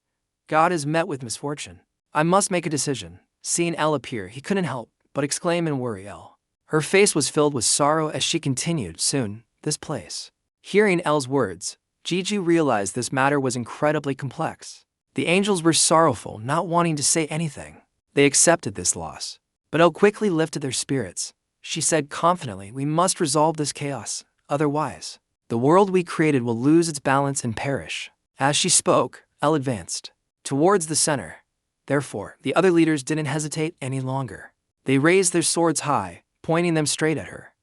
God is met with misfortune. I must make a decision. Seeing Elle appear, he couldn't help but exclaim in worry. Elle. Her face was filled with sorrow as she continued. Soon, this place. Hearing Elle's words, Jeju realized this matter was incredibly complex. The angels were sorrowful, not wanting to say anything. They accepted this loss. But Elle quickly lifted their spirits. She said confidently, we must resolve this chaos, otherwise, the world we created will lose its balance and perish. As she spoke, Elle advanced towards the center. Therefore, the other leaders didn't hesitate any longer. They raised their swords high, pointing them straight at her.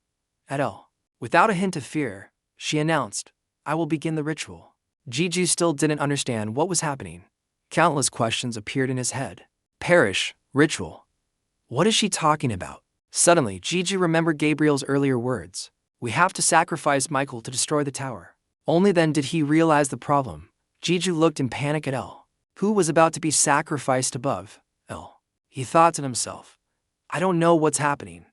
At Elle. Without a hint of fear, she announced, I will begin the ritual. Jeju still didn't understand what was happening. Countless questions appeared in his head. Perish, ritual. What is she talking about? Suddenly, Jeju remembered Gabriel's earlier words. We have to sacrifice Michael to destroy the tower. Only then did he realize the problem. Jeju looked in panic at Elle, who was about to be sacrificed above Elle. He thought to himself, I don't know what's happening,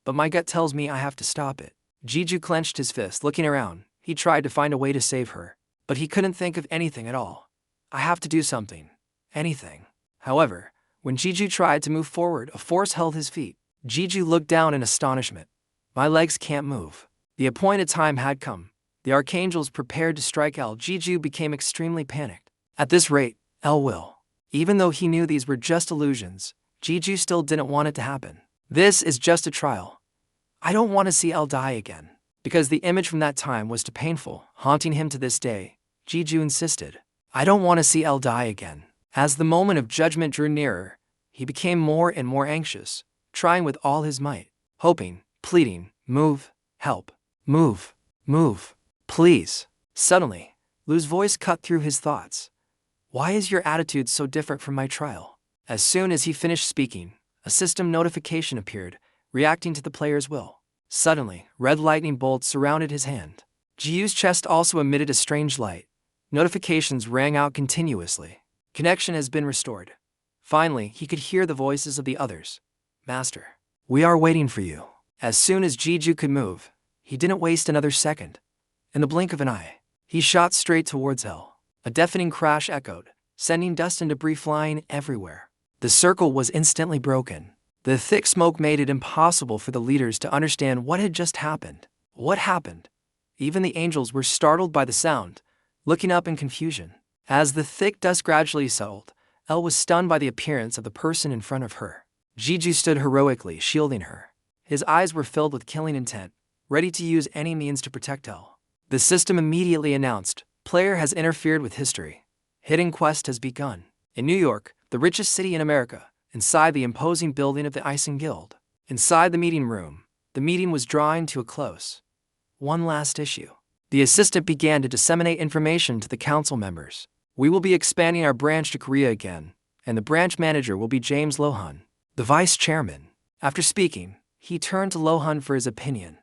but my gut tells me I have to stop it. Jeju clenched his fist, looking around. He tried to find a way to save her, but he couldn't think of anything at all. I have to do something. Anything. However, when Jeju tried to move forward, a force held his feet. Jeju looked down in astonishment. My legs can't move. The appointed time had come. The archangels prepared to strike Elle. Jeju became extremely panicked. At this rate, Elle will. Even though he knew these were just illusions, Jeju still didn't want it to happen. This is just a trial. I don't want to see Elle die again. Because the image from that time was too painful, haunting him to this day, Jeju insisted. I don't want to see Elle die again. As the moment of judgment drew nearer, he became more and more anxious, trying with all his might, hoping, pleading, move, help, move, please. Suddenly, Lu's voice cut through his thoughts. Why is your attitude so different from my trial? As soon as he finished speaking, a system notification appeared, reacting to the player's will. Suddenly, red lightning bolts surrounded his hand. Jiu's chest also emitted a strange light. Notifications rang out continuously. Connection has been restored. Finally, he could hear the voices of the others. Master, we are waiting for you. As soon as Jeju could move, he didn't waste another second. In the blink of an eye, he shot straight towards Elle. A deafening crash echoed, sending dust and debris flying everywhere. The circle was instantly broken. The thick smoke made it impossible for the leaders to understand what had just happened. What happened? Even the angels were startled by the sound, looking up in confusion. As the thick dust gradually settled, Elle was stunned by the appearance of the person in front of her. Jeju stood heroically, shielding her. His eyes were filled with killing intent, ready to use any means to protect Elle. The system immediately announced, player has interfered with history. Hidden quest has begun. In New York, the richest city in America, inside the imposing building of the Icing Guild. Inside the meeting room, the meeting was drawing to a close. One last issue. The assistant began to disseminate information to the council members. We will be expanding our branch to Korea again, and the branch manager will be James Lohan, the vice chairman. After speaking, he turned to Lohan for his opinion.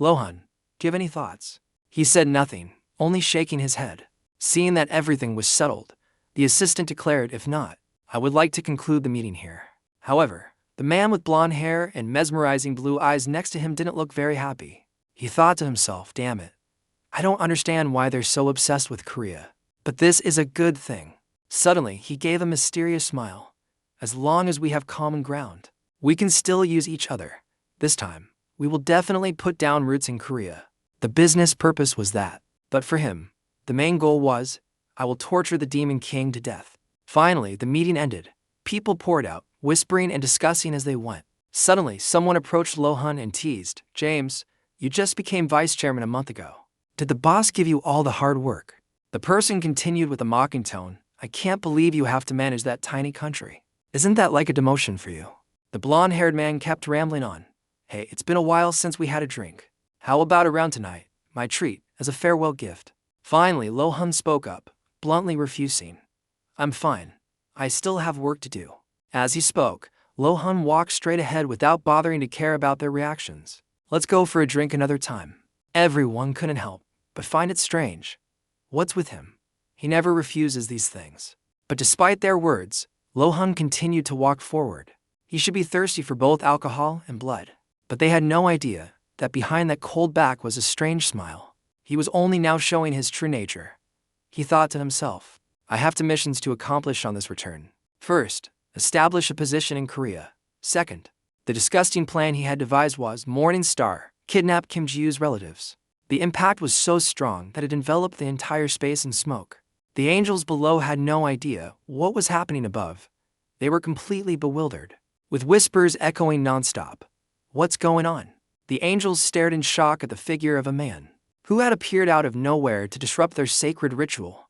Lohan, do you have any thoughts? He said nothing, only shaking his head. Seeing that everything was settled, the assistant declared, if not, I would like to conclude the meeting here. However, the man with blonde hair and mesmerizing blue eyes next to him didn't look very happy. He thought to himself, damn it. I don't understand why they're so obsessed with Korea. But this is a good thing. Suddenly, he gave a mysterious smile. As long as we have common ground, we can still use each other. This time, we will definitely put down roots in Korea. The business purpose was that. But for him, the main goal was, I will torture the Demon King to death. Finally, the meeting ended. People poured out, whispering and discussing as they went. Suddenly, someone approached Lohan and teased, James, you just became vice chairman a month ago. Did the boss give you all the hard work? The person continued with a mocking tone, I can't believe you have to manage that tiny country. Isn't that like a demotion for you? The blonde-haired man kept rambling on. Hey, it's been a while since we had a drink. How about around tonight, my treat, as a farewell gift? Finally, Lohan spoke up, bluntly refusing. I'm fine. I still have work to do. As he spoke, Lohan walked straight ahead without bothering to care about their reactions. Let's go for a drink another time. Everyone couldn't help but find it strange. What's with him? He never refuses these things. But despite their words, Lohan continued to walk forward. He should be thirsty for both alcohol and blood. But they had no idea that behind that cold back was a strange smile. He was only now showing his true nature. He thought to himself, I have two missions to accomplish on this return. First, establish a position in Korea. Second, the disgusting plan he had devised was Morning Star, kidnap Kim Ji-woo's relatives. The impact was so strong that it enveloped the entire space in smoke. The angels below had no idea what was happening above. They were completely bewildered, with whispers echoing nonstop. What's going on? The angels stared in shock at the figure of a man who had appeared out of nowhere to disrupt their sacred ritual.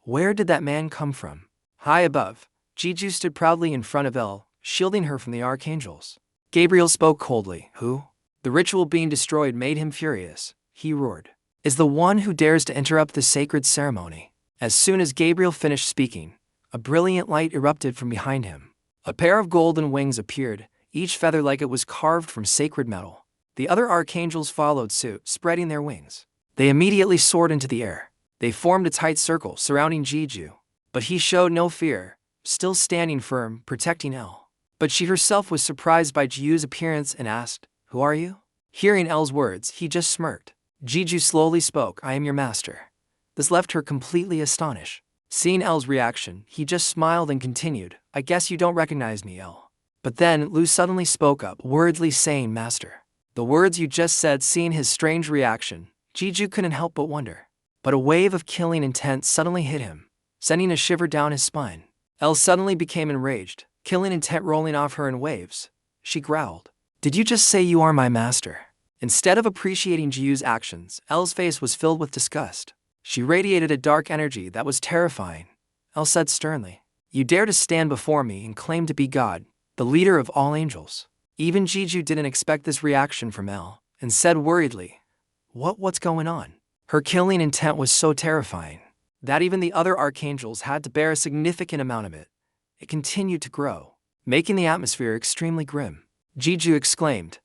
Where did that man come from? High above, Jeju stood proudly in front of El, shielding her from the archangels. Gabriel spoke coldly. Who? The ritual being destroyed made him furious. He roared, is the one who dares to interrupt the sacred ceremony. As soon as Gabriel finished speaking, a brilliant light erupted from behind him. A pair of golden wings appeared, each feather like it was carved from sacred metal. The other archangels followed suit, spreading their wings. They immediately soared into the air. They formed a tight circle surrounding Jeju, but he showed no fear, still standing firm, protecting El. But she herself was surprised by Jeju's appearance and asked, Who are you? Hearing El's words, he just smirked. Jeju slowly spoke, I am your master. This left her completely astonished. Seeing El's reaction, he just smiled and continued, I guess you don't recognize me, El. But then Lu suddenly spoke up, worriedly saying, Master. The words you just said. Seeing his strange reaction, Jeju couldn't help but wonder. But a wave of killing intent suddenly hit him, sending a shiver down his spine. El suddenly became enraged, killing intent rolling off her in waves. She growled, Did you just say you are my master? Instead of appreciating Jeju's actions, El's face was filled with disgust. She radiated a dark energy that was terrifying. El said sternly, You dare to stand before me and claim to be God, the leader of all angels. Even Jeju didn't expect this reaction from El, and said worriedly, What's going on? Her killing intent was so terrifying that even the other archangels had to bear a significant amount of it. It continued to grow, making the atmosphere extremely grim. Jeju exclaimed,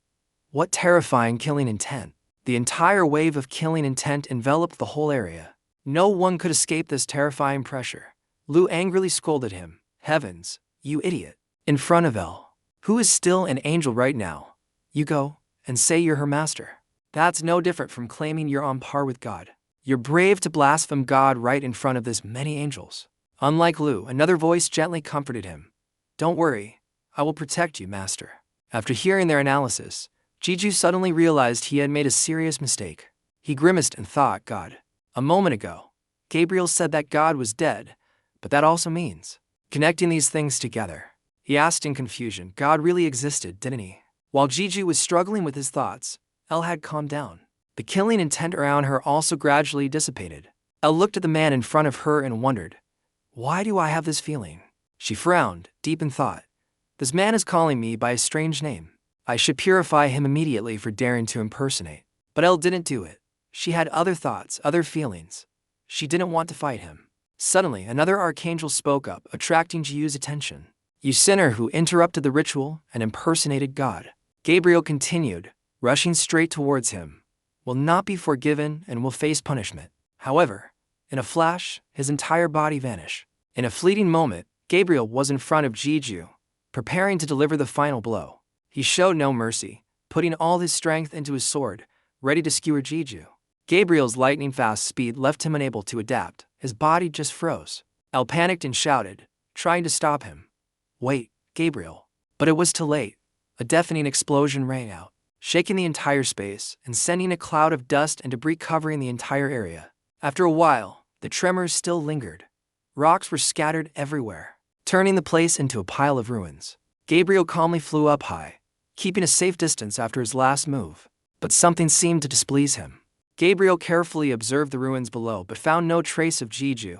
What terrifying killing intent! The entire wave of killing intent enveloped the whole area. No one could escape this terrifying pressure. Lu angrily scolded him, Heavens, you idiot! In front of El, who is still an angel right now, you go and say you're her master. That's no different from claiming you're on par with God. You're brave to blaspheme God right in front of this many angels. Unlike Lu, another voice gently comforted him. Don't worry, I will protect you, master. After hearing their analysis, Jeju suddenly realized he had made a serious mistake. He grimaced and thought, God. A moment ago, Gabriel said that God was dead, but that also means, connecting these things together. He asked in confusion, God really existed, didn't he? While Jeju was struggling with his thoughts, El had calmed down. The killing intent around her also gradually dissipated. El looked at the man in front of her and wondered, Why do I have this feeling? She frowned, deep in thought. This man is calling me by a strange name. I should purify him immediately for daring to impersonate. But El didn't do it. She had other thoughts, other feelings. She didn't want to fight him. Suddenly, another archangel spoke up, attracting Jeju's attention. You sinner who interrupted the ritual and impersonated God. Gabriel continued, rushing straight towards him, will not be forgiven and will face punishment. However, in a flash, his entire body vanished. In a fleeting moment, Gabriel was in front of Jeju, preparing to deliver the final blow. He showed no mercy, putting all his strength into his sword, ready to skewer Jeju. Gabriel's lightning-fast speed left him unable to adapt. His body just froze. El panicked and shouted, trying to stop him. Wait, Gabriel. But it was too late. A deafening explosion rang out, shaking the entire space and sending a cloud of dust and debris covering the entire area. After a while, the tremors still lingered. Rocks were scattered everywhere, turning the place into a pile of ruins. Gabriel calmly flew up high, keeping a safe distance after his last move. But something seemed to displease him. Gabriel carefully observed the ruins below but found no trace of Jeju.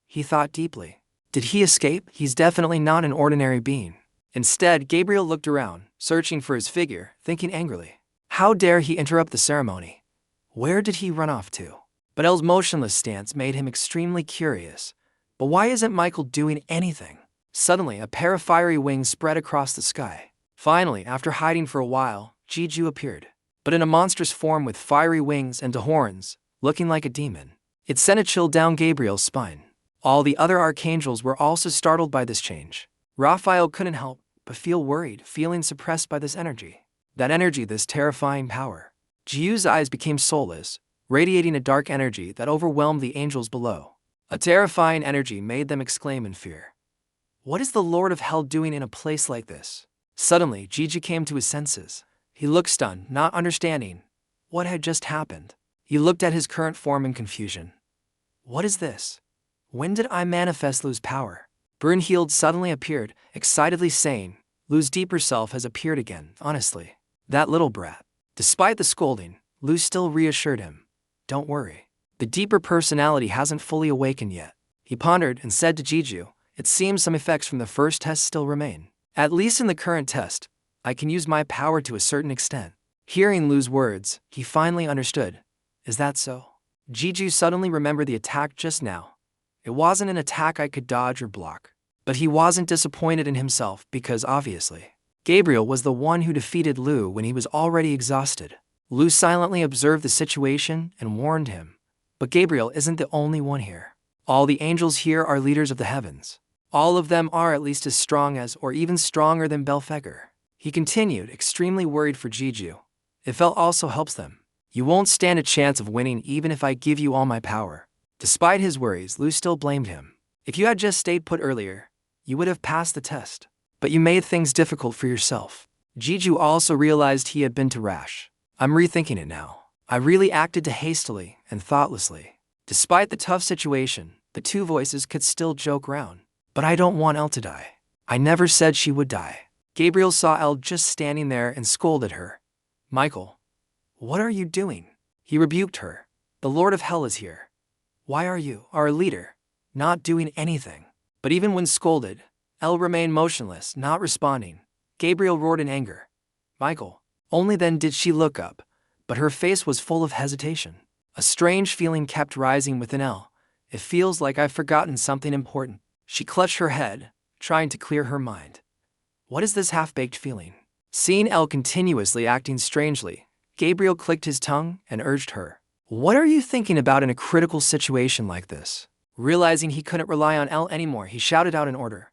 He thought deeply. Did he escape? He's definitely not an ordinary being. Instead, Gabriel looked around, searching for his figure, thinking angrily. How dare he interrupt the ceremony? Where did he run off to? But El's motionless stance made him extremely curious. But why isn't Michael doing anything? Suddenly, a pair of fiery wings spread across the sky. Finally, after hiding for a while, Jeju appeared, but in a monstrous form with fiery wings and horns, looking like a demon. It sent a chill down Gabriel's spine. All the other archangels were also startled by this change. Raphael couldn't help but feel worried, feeling suppressed by this energy. That energy, this terrifying power. Jiu's eyes became soulless, radiating a dark energy that overwhelmed the angels below. A terrifying energy made them exclaim in fear. What is the Lord of Hell doing in a place like this? Suddenly, Jeju came to his senses. He looked stunned, not understanding what had just happened. He looked at his current form in confusion. What is this? When did I manifest Lu's power? Brunhild suddenly appeared, excitedly saying, Lu's deeper self has appeared again, honestly. That little brat. Despite the scolding, Lu still reassured him. Don't worry. The deeper personality hasn't fully awakened yet. He pondered and said to Jeju, it seems some effects from the first test still remain. At least in the current test, I can use my power to a certain extent. Hearing Lu's words, he finally understood. Is that so? Jeju suddenly remembered the attack just now. It wasn't an attack I could dodge or block. But he wasn't disappointed in himself because, obviously, Gabriel was the one who defeated Lu when he was already exhausted. Lu silently observed the situation and warned him. But Gabriel isn't the only one here. All the angels here are leaders of the heavens. All of them are at least as strong as or even stronger than Belphegor. He continued, extremely worried for Jeju. If El also helps them, you won't stand a chance of winning even if I give you all my power. Despite his worries, Lu still blamed him. If you had just stayed put earlier, you would have passed the test. But you made things difficult for yourself. Jeju also realized he had been too rash. I'm rethinking it now. I really acted too hastily and thoughtlessly. Despite the tough situation, the two voices could still joke around. But I don't want El to die. I never said she would die. Gabriel saw El just standing there and scolded her. Michael, what are you doing? He rebuked her. The Lord of Hell is here. Why are you, our leader, not doing anything? But even when scolded, El remained motionless, not responding. Gabriel roared in anger. Michael. Only then did she look up, but her face was full of hesitation. A strange feeling kept rising within El. It feels like I've forgotten something important. She clutched her head, trying to clear her mind. What is this half-baked feeling? Seeing El continuously acting strangely, Gabriel clicked his tongue and urged her. What are you thinking about in a critical situation like this? Realizing he couldn't rely on El anymore, he shouted out an order.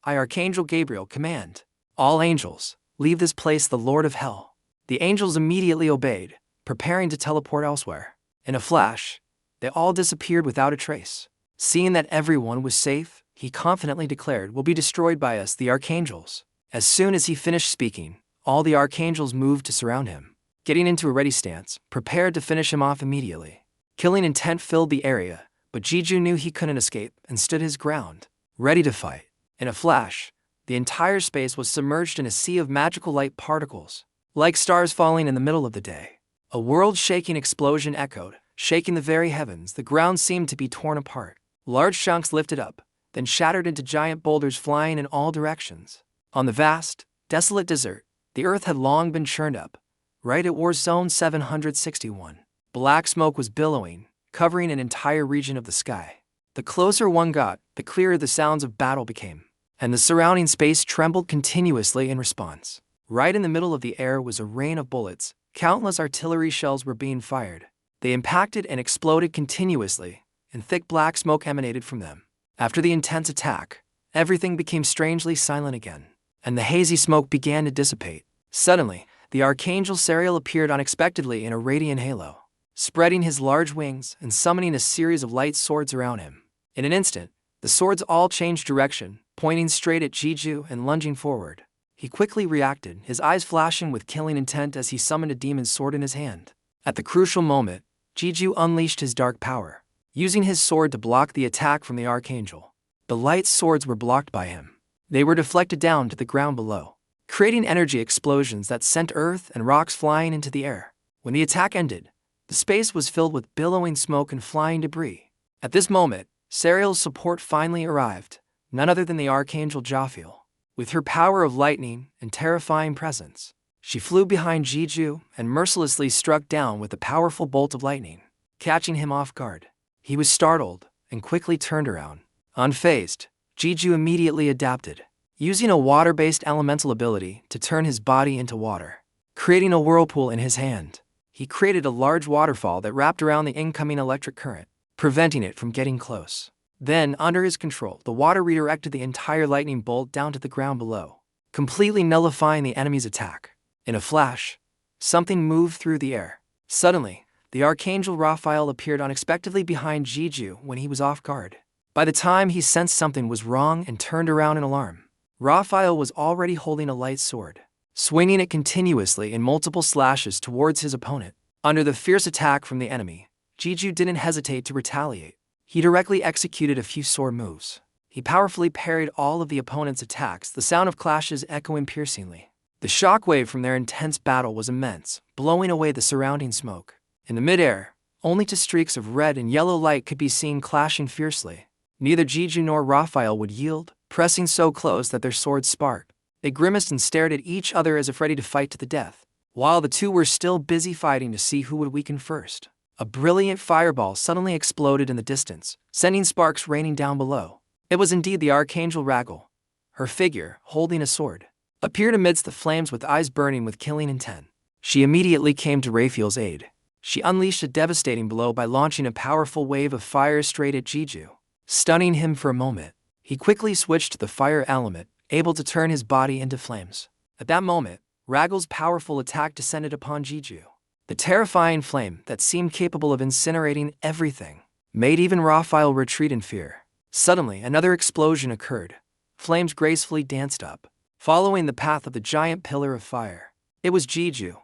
I, Archangel Gabriel, command. All angels, leave this place, the Lord of Hell. The angels immediately obeyed, preparing to teleport elsewhere. In a flash, they all disappeared without a trace. Seeing that everyone was safe, he confidently declared, will be destroyed by us, the archangels. As soon as he finished speaking, all the archangels moved to surround him, getting into a ready stance, prepared to finish him off immediately. Killing intent filled the area, but Jeju knew he couldn't escape and stood his ground, ready to fight. In a flash, the entire space was submerged in a sea of magical light particles, like stars falling in the middle of the day. A world-shaking explosion echoed, shaking the very heavens. The ground seemed to be torn apart. Large chunks lifted up, then shattered into giant boulders flying in all directions. On the vast, desolate desert, the earth had long been churned up. Right at War Zone 761, black smoke was billowing, covering an entire region of the sky. The closer one got, the clearer the sounds of battle became, and the surrounding space trembled continuously in response. Right in the middle of the air was a rain of bullets. Countless artillery shells were being fired. They impacted and exploded continuously, and thick black smoke emanated from them. After the intense attack, everything became strangely silent again, and the hazy smoke began to dissipate. Suddenly, the Archangel Sariel appeared unexpectedly in a radiant halo, spreading his large wings and summoning a series of light swords around him. In an instant, the swords all changed direction, pointing straight at Jeju and lunging forward. He quickly reacted, his eyes flashing with killing intent as he summoned a demon's sword in his hand. At the crucial moment, Jeju unleashed his dark power, using his sword to block the attack from the Archangel. The light swords were blocked by him. They were deflected down to the ground below, creating energy explosions that sent earth and rocks flying into the air. When the attack ended, the space was filled with billowing smoke and flying debris. At this moment, Sariel's support finally arrived, none other than the Archangel Jophiel. With her power of lightning and terrifying presence, she flew behind Jeju and mercilessly struck down with a powerful bolt of lightning, catching him off guard. He was startled and quickly turned around. Unfazed, Jeju immediately adapted, using a water-based elemental ability to turn his body into water. Creating a whirlpool in his hand, he created a large waterfall that wrapped around the incoming electric current, preventing it from getting close. Then, under his control, the water redirected the entire lightning bolt down to the ground below, completely nullifying the enemy's attack. In a flash, something moved through the air. Suddenly, the Archangel Raphael appeared unexpectedly behind Jeju when he was off guard. By the time he sensed something was wrong and turned around in alarm, Raphael was already holding a light sword, swinging it continuously in multiple slashes towards his opponent. Under the fierce attack from the enemy, Jeju didn't hesitate to retaliate. He directly executed a few sword moves. He powerfully parried all of the opponent's attacks, the sound of clashes echoing piercingly. The shockwave from their intense battle was immense, blowing away the surrounding smoke. In the midair, only two streaks of red and yellow light could be seen clashing fiercely. Neither Jeju nor Raphael would yield, pressing so close that their swords sparked. They grimaced and stared at each other as if ready to fight to the death. While the two were still busy fighting to see who would weaken first, a brilliant fireball suddenly exploded in the distance, sending sparks raining down below. It was indeed the Archangel Ragel. Her figure, holding a sword, appeared amidst the flames with eyes burning with killing intent. She immediately came to Raphael's aid. She unleashed a devastating blow by launching a powerful wave of fire straight at Jeju, stunning him for a moment. He quickly switched to the fire element, able to turn his body into flames. At that moment, Ragel's powerful attack descended upon Jeju. The terrifying flame that seemed capable of incinerating everything made even Raphael retreat in fear. Suddenly, another explosion occurred. Flames gracefully danced up, following the path of the giant pillar of fire. It was Jeju.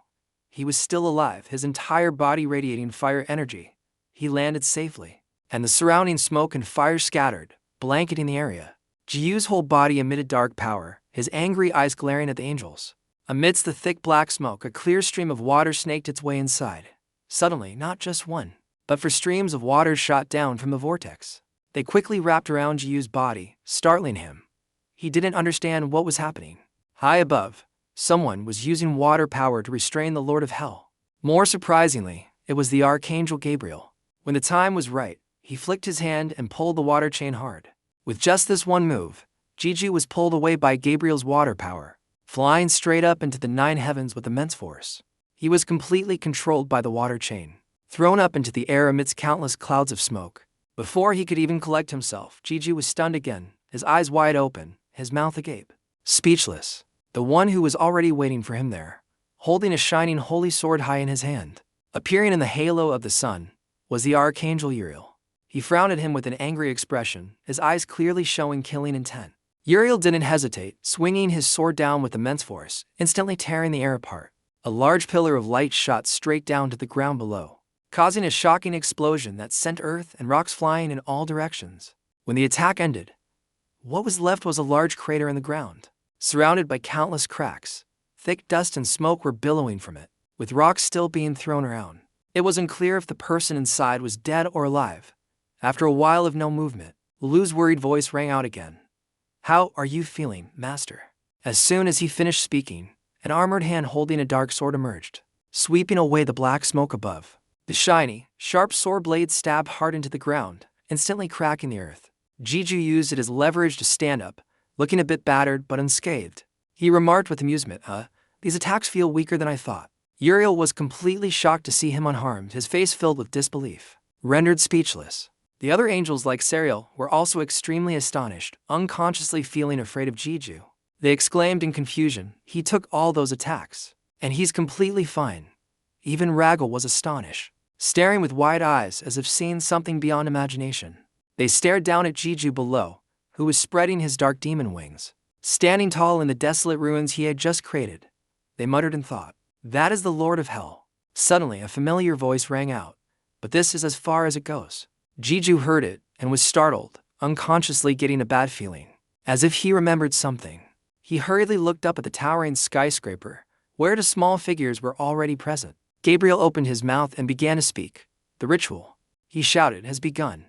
He was still alive, his entire body radiating fire energy. He landed safely, and the surrounding smoke and fire scattered, blanketing the area. Jeju's whole body emitted dark power, his angry eyes glaring at the angels. Amidst the thick black smoke, a clear stream of water snaked its way inside. Suddenly, not just one, but four streams of water shot down from the vortex. They quickly wrapped around Jeju's body, startling him. He didn't understand what was happening. High above, someone was using water power to restrain the Lord of Hell. More surprisingly, it was the Archangel Gabriel. When the time was right, he flicked his hand and pulled the water chain hard. With just this one move, Jeju was pulled away by Gabriel's water power, flying straight up into the 9 heavens with immense force. He was completely controlled by the water chain, thrown up into the air amidst countless clouds of smoke. Before he could even collect himself, Jeju was stunned again, his eyes wide open, his mouth agape. Speechless, the one who was already waiting for him there, holding a shining holy sword high in his hand, appearing in the halo of the sun, was the Archangel Uriel. He frowned at him with an angry expression, his eyes clearly showing killing intent. Uriel didn't hesitate, swinging his sword down with immense force, instantly tearing the air apart. A large pillar of light shot straight down to the ground below, causing a shocking explosion that sent earth and rocks flying in all directions. When the attack ended, what was left was a large crater in the ground, surrounded by countless cracks. Thick dust and smoke were billowing from it, with rocks still being thrown around. It was unclear if the person inside was dead or alive. After a while of no movement, Lulu's worried voice rang out again. "How are you feeling, Master?" As soon as he finished speaking, an armored hand holding a dark sword emerged, sweeping away the black smoke above. The shiny, sharp sword blade stabbed hard into the ground, instantly cracking the earth. Jeju used it as leverage to stand up, looking a bit battered but unscathed. He remarked with amusement, "These attacks feel weaker than I thought." Uriel was completely shocked to see him unharmed, his face filled with disbelief, rendered speechless. The other angels like Sariel were also extremely astonished, unconsciously feeling afraid of Jeju. They exclaimed in confusion, "He took all those attacks, and he's completely fine." Even Ragel was astonished, staring with wide eyes as if seeing something beyond imagination. They stared down at Jeju below, who was spreading his dark demon wings. Standing tall in the desolate ruins he had just created, they muttered in thought, "That is the Lord of Hell." Suddenly, a familiar voice rang out, "But this is as far as it goes." Jeju heard it and was startled, unconsciously getting a bad feeling, as if he remembered something. He hurriedly looked up at the towering skyscraper, where the small figures were already present. Gabriel opened his mouth and began to speak. "The ritual," he shouted, "has begun,"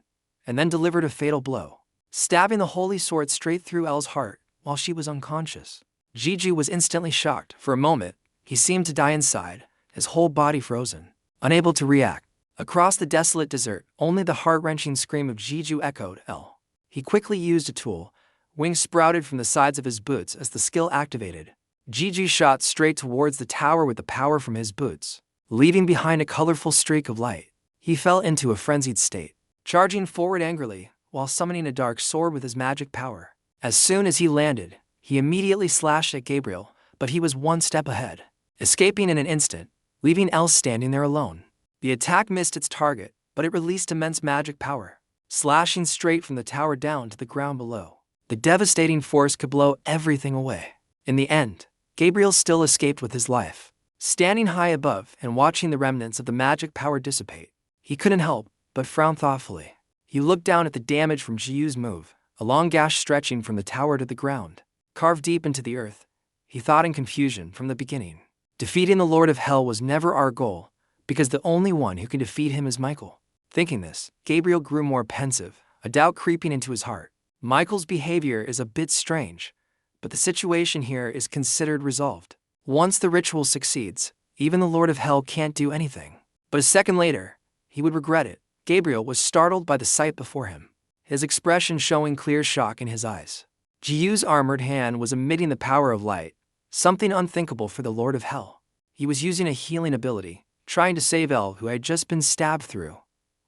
and then delivered a fatal blow, stabbing the holy sword straight through Elle's heart while she was unconscious. Jeju was instantly shocked. For a moment, he seemed to die inside, his whole body frozen, unable to react. Across the desolate desert, only the heart-wrenching scream of Jeju echoed, "L." He quickly used a tool, Wings sprouted from the sides of his boots as the skill activated. Jiju shot straight towards the tower with the power from his boots, leaving behind a colorful streak of light. He fell into a frenzied state, charging forward angrily while summoning a dark sword with his magic power. As soon as he landed, he immediately slashed at Gabriel, but he was one step ahead, escaping in an instant, leaving L standing there alone. The attack missed its target, but it released immense magic power, slashing straight from the tower down to the ground below. The devastating force could blow everything away. In the end, Gabriel still escaped with his life. Standing high above and watching the remnants of the magic power dissipate, he couldn't help but frown thoughtfully. He looked down at the damage from Jiu's move, a long gash stretching from the tower to the ground, carved deep into the earth. He thought in confusion from the beginning. Defeating the Lord of Hell was never our goal, because the only one who can defeat him is Michael. Thinking this, Gabriel grew more pensive, a doubt creeping into his heart. Michael's behavior is a bit strange, but the situation here is considered resolved. Once the ritual succeeds, even the Lord of Hell can't do anything. But a second later, he would regret it. Gabriel was startled by the sight before him, his expression showing clear shock in his eyes. Jiu's armored hand was emitting the power of light, something unthinkable for the Lord of Hell. He was using a healing ability, trying to save L, who had just been stabbed through.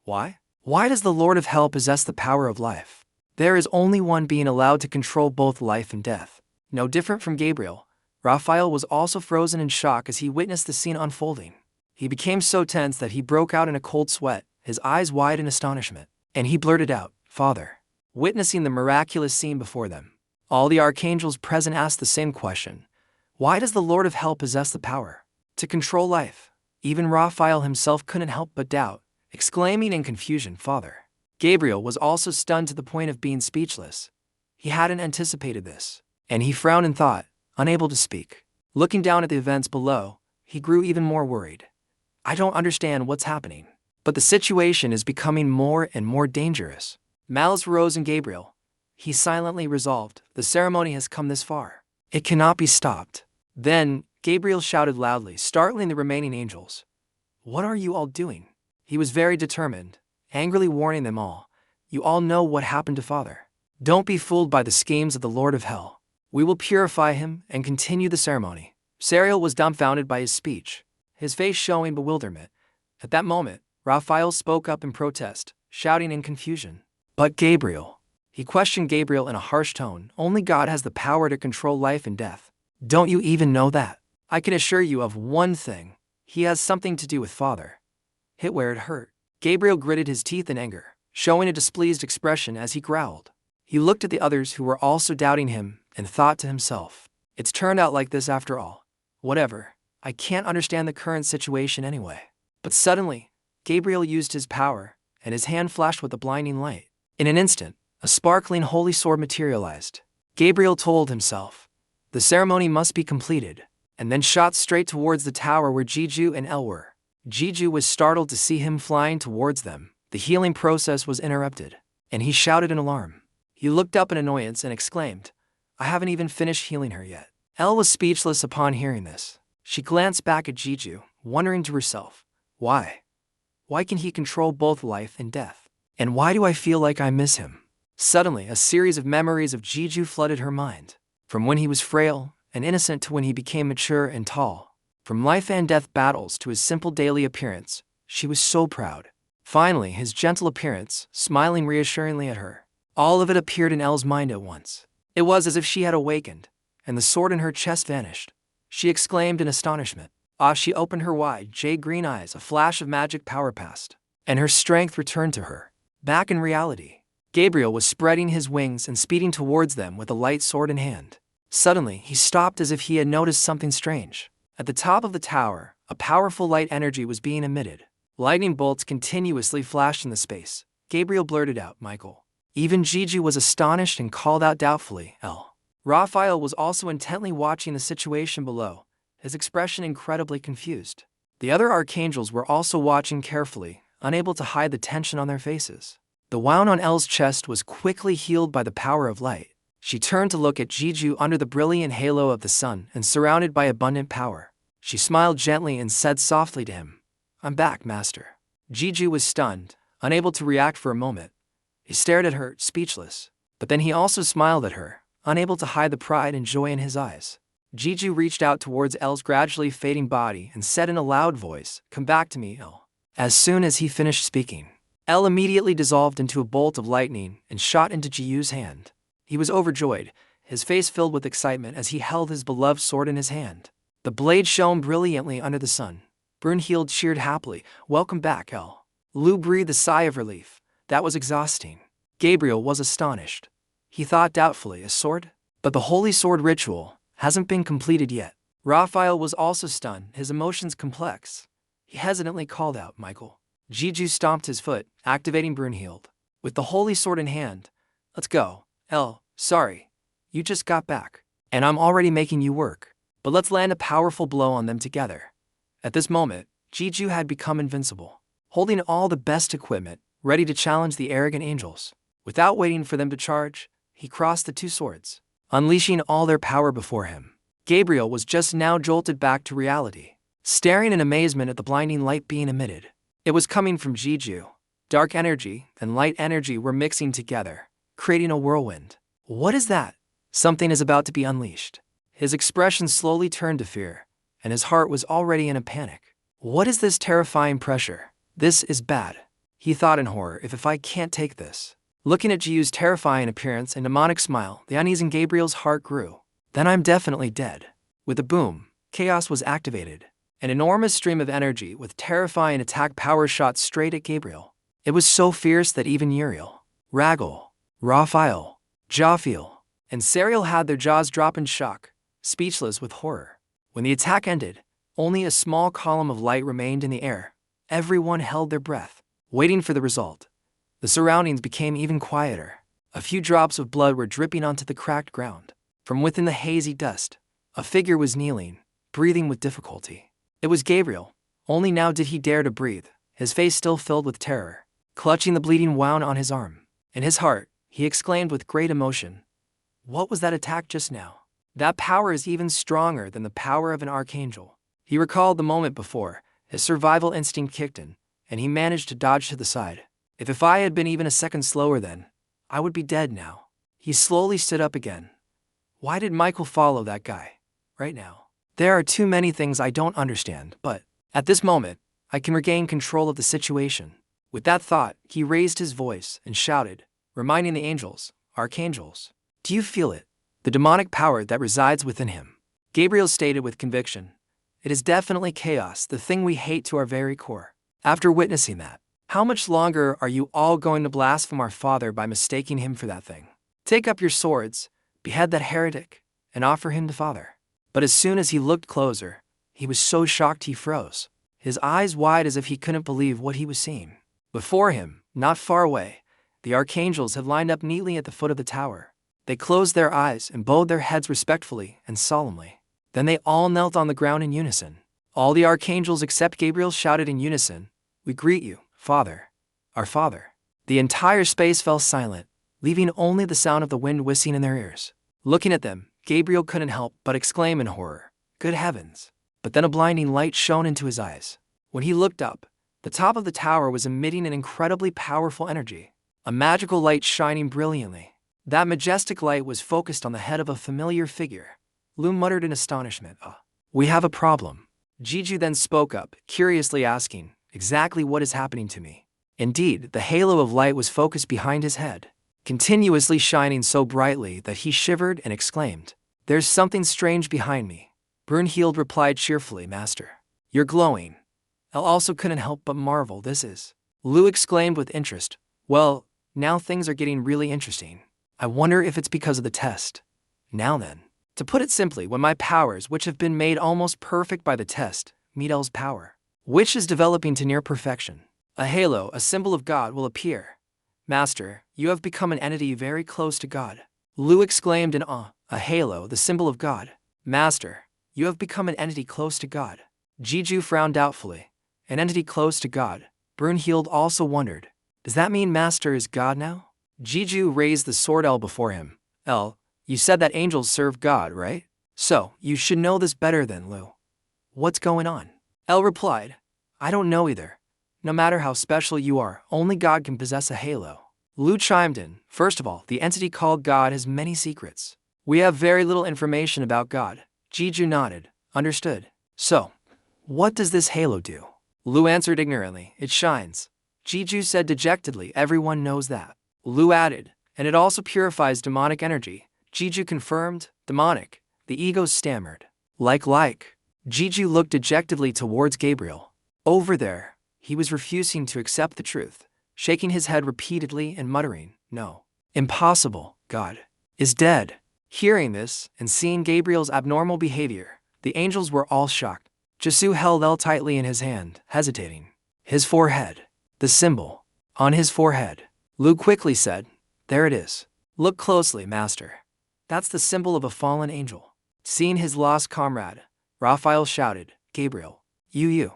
Why? Why does the Lord of Hell possess the power of life? There is only one being allowed to control both life and death. No different from Gabriel, Raphael was also frozen in shock as he witnessed the scene unfolding. He became so tense that he broke out in a cold sweat, his eyes wide in astonishment, and he blurted out, "Father." Witnessing the miraculous scene before them, all the archangels present asked the same question. Why does the Lord of Hell possess the power to control life? Even Raphael himself couldn't help but doubt, exclaiming in confusion, "Father." Gabriel was also stunned to the point of being speechless. He hadn't anticipated this, and he frowned in thought, unable to speak. Looking down at the events below, he grew even more worried. I don't understand what's happening, but the situation is becoming more and more dangerous. Malice rose in Gabriel. He silently resolved, the ceremony has come this far. It cannot be stopped. Then, Gabriel shouted loudly, startling the remaining angels. What are you all doing? He was very determined, angrily warning them all. You all know what happened to Father. Don't be fooled by the schemes of the Lord of Hell. We will purify him and continue the ceremony. Sariel was dumbfounded by his speech, his face showing bewilderment. At that moment, Raphael spoke up in protest, shouting in confusion. But Gabriel. He questioned Gabriel in a harsh tone. Only God has the power to control life and death. Don't you even know that? I can assure you of one thing. He has something to do with Father. Hit where it hurt. Gabriel gritted his teeth in anger, showing a displeased expression as he growled. He looked at the others who were also doubting him and thought to himself, it's turned out like this after all. Whatever, I can't understand the current situation anyway. But suddenly, Gabriel used his power, and his hand flashed with a blinding light. In an instant, a sparkling holy sword materialized. Gabriel told himself, the ceremony must be completed, and then shot straight towards the tower where Jiju and El were. Jiju was startled to see him flying towards them. The healing process was interrupted, and he shouted in alarm. He looked up in annoyance and exclaimed, I haven't even finished healing her yet. El was speechless upon hearing this. She glanced back at Jiju, wondering to herself, why? Why can he control both life and death? And why do I feel like I miss him? Suddenly, a series of memories of Jiju flooded her mind. From when he was frail and innocent to when he became mature and tall. From life and death battles to his simple daily appearance, she was so proud. Finally, his gentle appearance, smiling reassuringly at her. All of it appeared in Elle's mind at once. It was as if she had awakened, and the sword in her chest vanished. She exclaimed in astonishment. She opened her wide, jade-green eyes, a flash of magic power passed, and her strength returned to her. Back in reality, Gabriel was spreading his wings and speeding towards them with a light sword in hand. Suddenly, he stopped as if he had noticed something strange. At the top of the tower, a powerful light energy was being emitted. Lightning bolts continuously flashed in the space. Gabriel blurted out, Michael. Even Jiju was astonished and called out doubtfully, L. Raphael was also intently watching the situation below, his expression incredibly confused. The other archangels were also watching carefully, unable to hide the tension on their faces. The wound on Elle's chest was quickly healed by the power of light. She turned to look at Jiju under the brilliant halo of the sun and surrounded by abundant power. She smiled gently and said softly to him, I'm back, master. Jiju was stunned, unable to react for a moment. He stared at her, speechless. But then he also smiled at her, unable to hide the pride and joy in his eyes. Jiju reached out towards L's gradually fading body and said in a loud voice, "Come back to me, L." As soon as he finished speaking, L immediately dissolved into a bolt of lightning and shot into Jiu's hand. He was overjoyed, his face filled with excitement as he held his beloved sword in his hand. The blade shone brilliantly under the sun. Brunhild cheered happily, "Welcome back, L." Lu breathed a sigh of relief. That was exhausting. Gabriel was astonished. He thought doubtfully, "A sword? But the holy sword ritual hasn't been completed yet." Raphael was also stunned, his emotions complex. He hesitantly called out, "Michael." Jiju stomped his foot, activating Brunhild. With the holy sword in hand, "Let's go, L. Sorry, you just got back, and I'm already making you work. But let's land a powerful blow on them together." At this moment, Jiju had become invincible, holding all the best equipment, ready to challenge the arrogant angels. Without waiting for them to charge, he crossed the two swords, unleashing all their power before him. Gabriel was just now jolted back to reality, staring in amazement at the blinding light being emitted. It was coming from Jiju. Dark energy and light energy were mixing together, creating a whirlwind. What is that? Something is about to be unleashed. His expression slowly turned to fear, and his heart was already in a panic. What is this terrifying pressure? This is bad. He thought in horror, if I can't take this. Looking at Jiu's terrifying appearance and demonic smile, the unease in Gabriel's heart grew. Then I'm definitely dead. With a boom, chaos was activated. An enormous stream of energy with terrifying attack power shot straight at Gabriel. It was so fierce that even Uriel, Ragul, Raphael, Jophiel, and Serial had their jaws drop in shock, speechless with horror. When the attack ended, only a small column of light remained in the air. Everyone held their breath, waiting for the result. The surroundings became even quieter. A few drops of blood were dripping onto the cracked ground. From within the hazy dust, a figure was kneeling, breathing with difficulty. It was Gabriel. Only now did he dare to breathe, his face still filled with terror. Clutching the bleeding wound on his arm, in his heart, he exclaimed with great emotion, "What was that attack just now? That power is even stronger than the power of an archangel." He recalled the moment before, his survival instinct kicked in, and he managed to dodge to the side. If I had been even a second slower then, I would be dead now. He slowly stood up again. Why did Michael follow that guy? Right now. There are too many things I don't understand, but at this moment, I can regain control of the situation. With that thought, he raised his voice and shouted, reminding the angels, archangels, "Do you feel it? The demonic power that resides within him." Gabriel stated with conviction, "It is definitely chaos, the thing we hate to our very core." After witnessing that, how much longer are you all going to blaspheme our Father by mistaking him for that thing? Take up your swords, behead that heretic, and offer him to Father. But as soon as he looked closer, he was so shocked he froze, his eyes wide as if he couldn't believe what he was seeing. Before him, not far away, the archangels had lined up neatly at the foot of the tower. They closed their eyes and bowed their heads respectfully and solemnly. Then they all knelt on the ground in unison. All the archangels except Gabriel shouted in unison, "We greet you, Father, our Father." The entire space fell silent, leaving only the sound of the wind whistling in their ears. Looking at them, Gabriel couldn't help but exclaim in horror, "Good heavens!" But then a blinding light shone into his eyes. When he looked up, the top of the tower was emitting an incredibly powerful energy, a magical light shining brilliantly. That majestic light was focused on the head of a familiar figure. Lu muttered in astonishment, "We have a problem." Jiju then spoke up, curiously asking, "Exactly what is happening to me?" Indeed, the halo of light was focused behind his head, continuously shining so brightly that he shivered and exclaimed, "There's something strange behind me." Brunhild replied cheerfully, "Master, you're glowing." El also couldn't help but marvel, "This is..." Lu exclaimed with interest, "Well, now things are getting really interesting. I wonder if it's because of the test. Now then, to put it simply, when my powers, which have been made almost perfect by the test, meet El's power, which is developing to near perfection, a halo, a symbol of God, will appear. Master, you have become an entity very close to God." Lu exclaimed in awe, "A halo, the symbol of God. Master, you have become an entity close to God." Jiju frowned doubtfully. An entity close to God. Brunhild also wondered, "Does that mean Master is God now?" Jiju raised the sword L before him. "El, you said that angels serve God, right? So, you should know this better than Lu. What's going on?" El replied, "I don't know either. No matter how special you are, only God can possess a halo. Lu chimed in. First of all, the entity called God has many secrets. We have very little information about God. Jeju nodded. Understood. So, what does this halo do? Lu answered ignorantly. It shines. Jeju said dejectedly. Everyone knows that. Lu added. And it also purifies demonic energy. Jeju confirmed. Demonic. The ego stammered. Like. Jeju looked dejectedly towards Gabriel. Over there, he was refusing to accept the truth, shaking his head repeatedly and muttering, No. Impossible. God is dead. Hearing this and seeing Gabriel's abnormal behavior, the angels were all shocked. Jesu held L tightly in his hand, hesitating. His forehead. The symbol. On his forehead. Lu quickly said, There it is. Look closely, master. That's the symbol of a fallen angel. Seeing his lost comrade, Raphael shouted, Gabriel, you.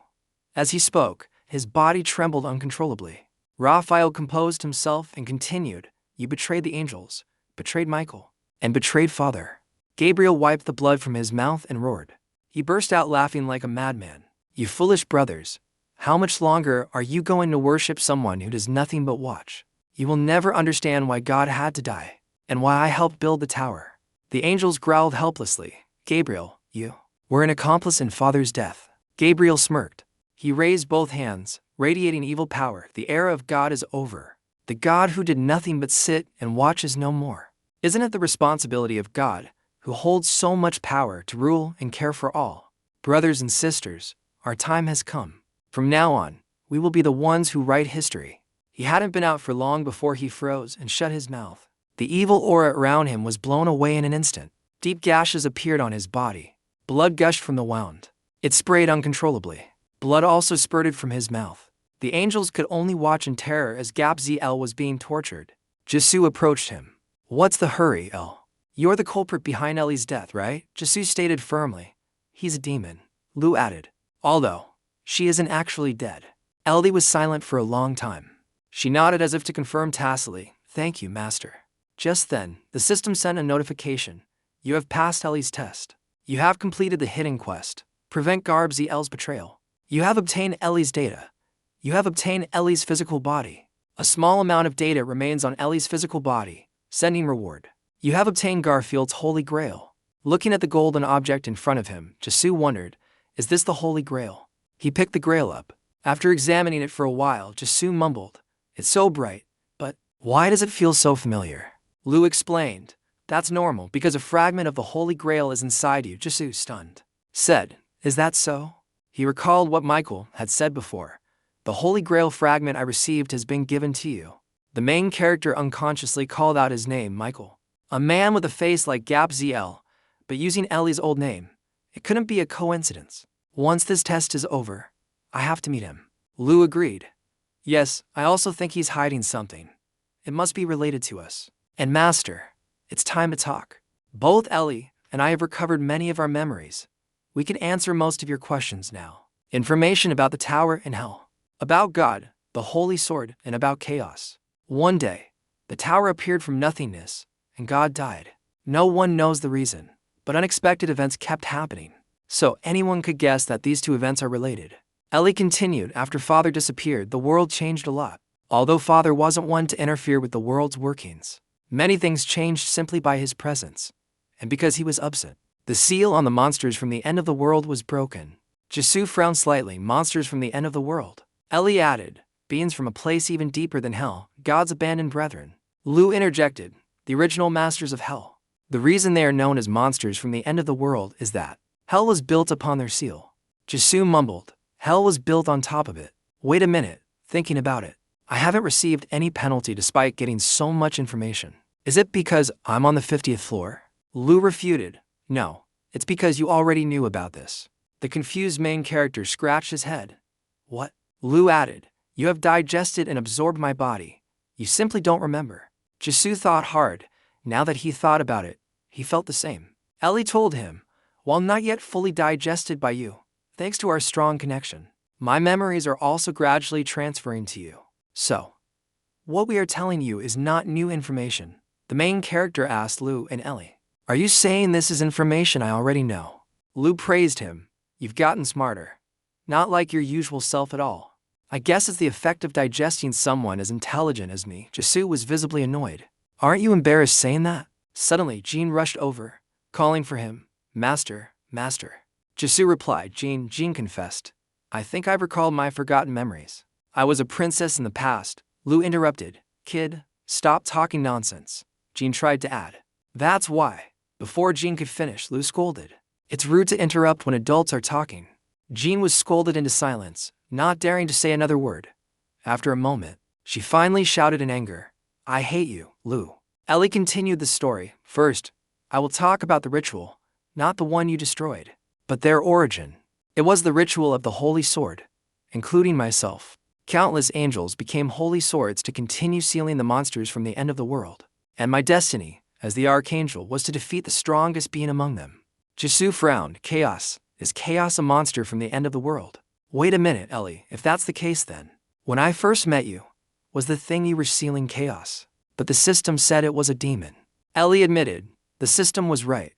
As he spoke, his body trembled uncontrollably. Raphael composed himself and continued, You betrayed the angels, betrayed Michael, and betrayed Father. Gabriel wiped the blood from his mouth and roared. He burst out laughing like a madman. You foolish brothers, how much longer are you going to worship someone who does nothing but watch? You will never understand why God had to die, and why I helped build the tower. The angels growled helplessly. Gabriel, you were an accomplice in Father's death. Gabriel smirked. He raised both hands, radiating evil power. The era of God is over. The God who did nothing but sit and watch is no more. Isn't it the responsibility of God, who holds so much power, to rule and care for all? Brothers and sisters, our time has come. From now on, we will be the ones who write history. He hadn't been out for long before he froze and shut his mouth. The evil aura around him was blown away in an instant. Deep gashes appeared on his body. Blood gushed from the wound. It sprayed uncontrollably. Blood also spurted from his mouth. The angels could only watch in terror as L was being tortured. Jesu approached him. What's the hurry, L? You're the culprit behind Ellie's death, right? Jesu stated firmly. He's a demon. Lu added. Although, she isn't actually dead. Ellie was silent for a long time. She nodded as if to confirm tacitly. Thank you, master. Just then, the system sent a notification. You have passed Ellie's test. You have completed the hidden quest. Prevent L's betrayal. You have obtained Ellie's data. You have obtained Ellie's physical body. A small amount of data remains on Ellie's physical body. Sending reward. You have obtained Garfield's Holy Grail. Looking at the golden object in front of him, Jesu wondered, Is this the Holy Grail? He picked the grail up. After examining it for a while, Jesu mumbled, It's so bright, but why does it feel so familiar? Lu explained, That's normal because a fragment of the Holy Grail is inside you. Jesu, stunned, said, Is that so? He recalled what Michael had said before. The Holy Grail fragment I received has been given to you. The main character unconsciously called out his name, Michael. A man with a face like L, but using Ellie's old name. It couldn't be a coincidence. Once this test is over, I have to meet him. Lu agreed. Yes, I also think he's hiding something. It must be related to us. And master, it's time to talk. Both Ellie and I have recovered many of our memories. We can answer most of your questions now. Information about the tower and hell. About God, the holy sword, and about chaos. One day, the tower appeared from nothingness, and God died. No one knows the reason, but unexpected events kept happening. So anyone could guess that these two events are related. Ellie continued, After Father disappeared, the world changed a lot. Although Father wasn't one to interfere with the world's workings, many things changed simply by his presence. And because he was absent, the seal on the monsters from the end of the world was broken. Jesu frowned slightly. Monsters from the end of the world. Ellie added, Beings from a place even deeper than hell, God's abandoned brethren. Lu interjected, The original masters of hell. The reason they are known as monsters from the end of the world is that hell was built upon their seal. Jesu mumbled, Hell was built on top of it. Wait a minute, thinking about it. I haven't received any penalty despite getting so much information. Is it because I'm on the 50th floor? Lu refuted, No, it's because you already knew about this. The confused main character scratched his head. What? Lu added, You have digested and absorbed my body. You simply don't remember. Jesu thought hard. Now that he thought about it, he felt the same. Ellie told him, While not yet fully digested by you, thanks to our strong connection, my memories are also gradually transferring to you. So, what we are telling you is not new information. The main character asked Lu and Ellie. Are you saying this is information I already know? Lu praised him. You've gotten smarter. Not like your usual self at all. I guess it's the effect of digesting someone as intelligent as me. Jisoo was visibly annoyed. Aren't you embarrassed saying that? Suddenly, Jean rushed over, calling for him. Master, master. Jisoo replied. Jean confessed. I think I've recalled my forgotten memories. I was a princess in the past. Lu interrupted. Kid, stop talking nonsense. Jean tried to add. That's why. Before Jean could finish, Lu scolded. It's rude to interrupt when adults are talking. Jean was scolded into silence, not daring to say another word. After a moment, she finally shouted in anger. I hate you, Lu. Ellie continued the story. First, I will talk about the ritual, not the one you destroyed, but their origin. It was the ritual of the Holy Sword, including myself. Countless angels became holy swords to continue sealing the monsters from the end of the world. And my destiny, as the Archangel, was to defeat the strongest being among them. Jisoo frowned. Chaos. Is chaos a monster from the end of the world? Wait a minute, Ellie, if that's the case then. When I first met you, was the thing you were sealing chaos? But the system said it was a demon. Ellie admitted, the system was right.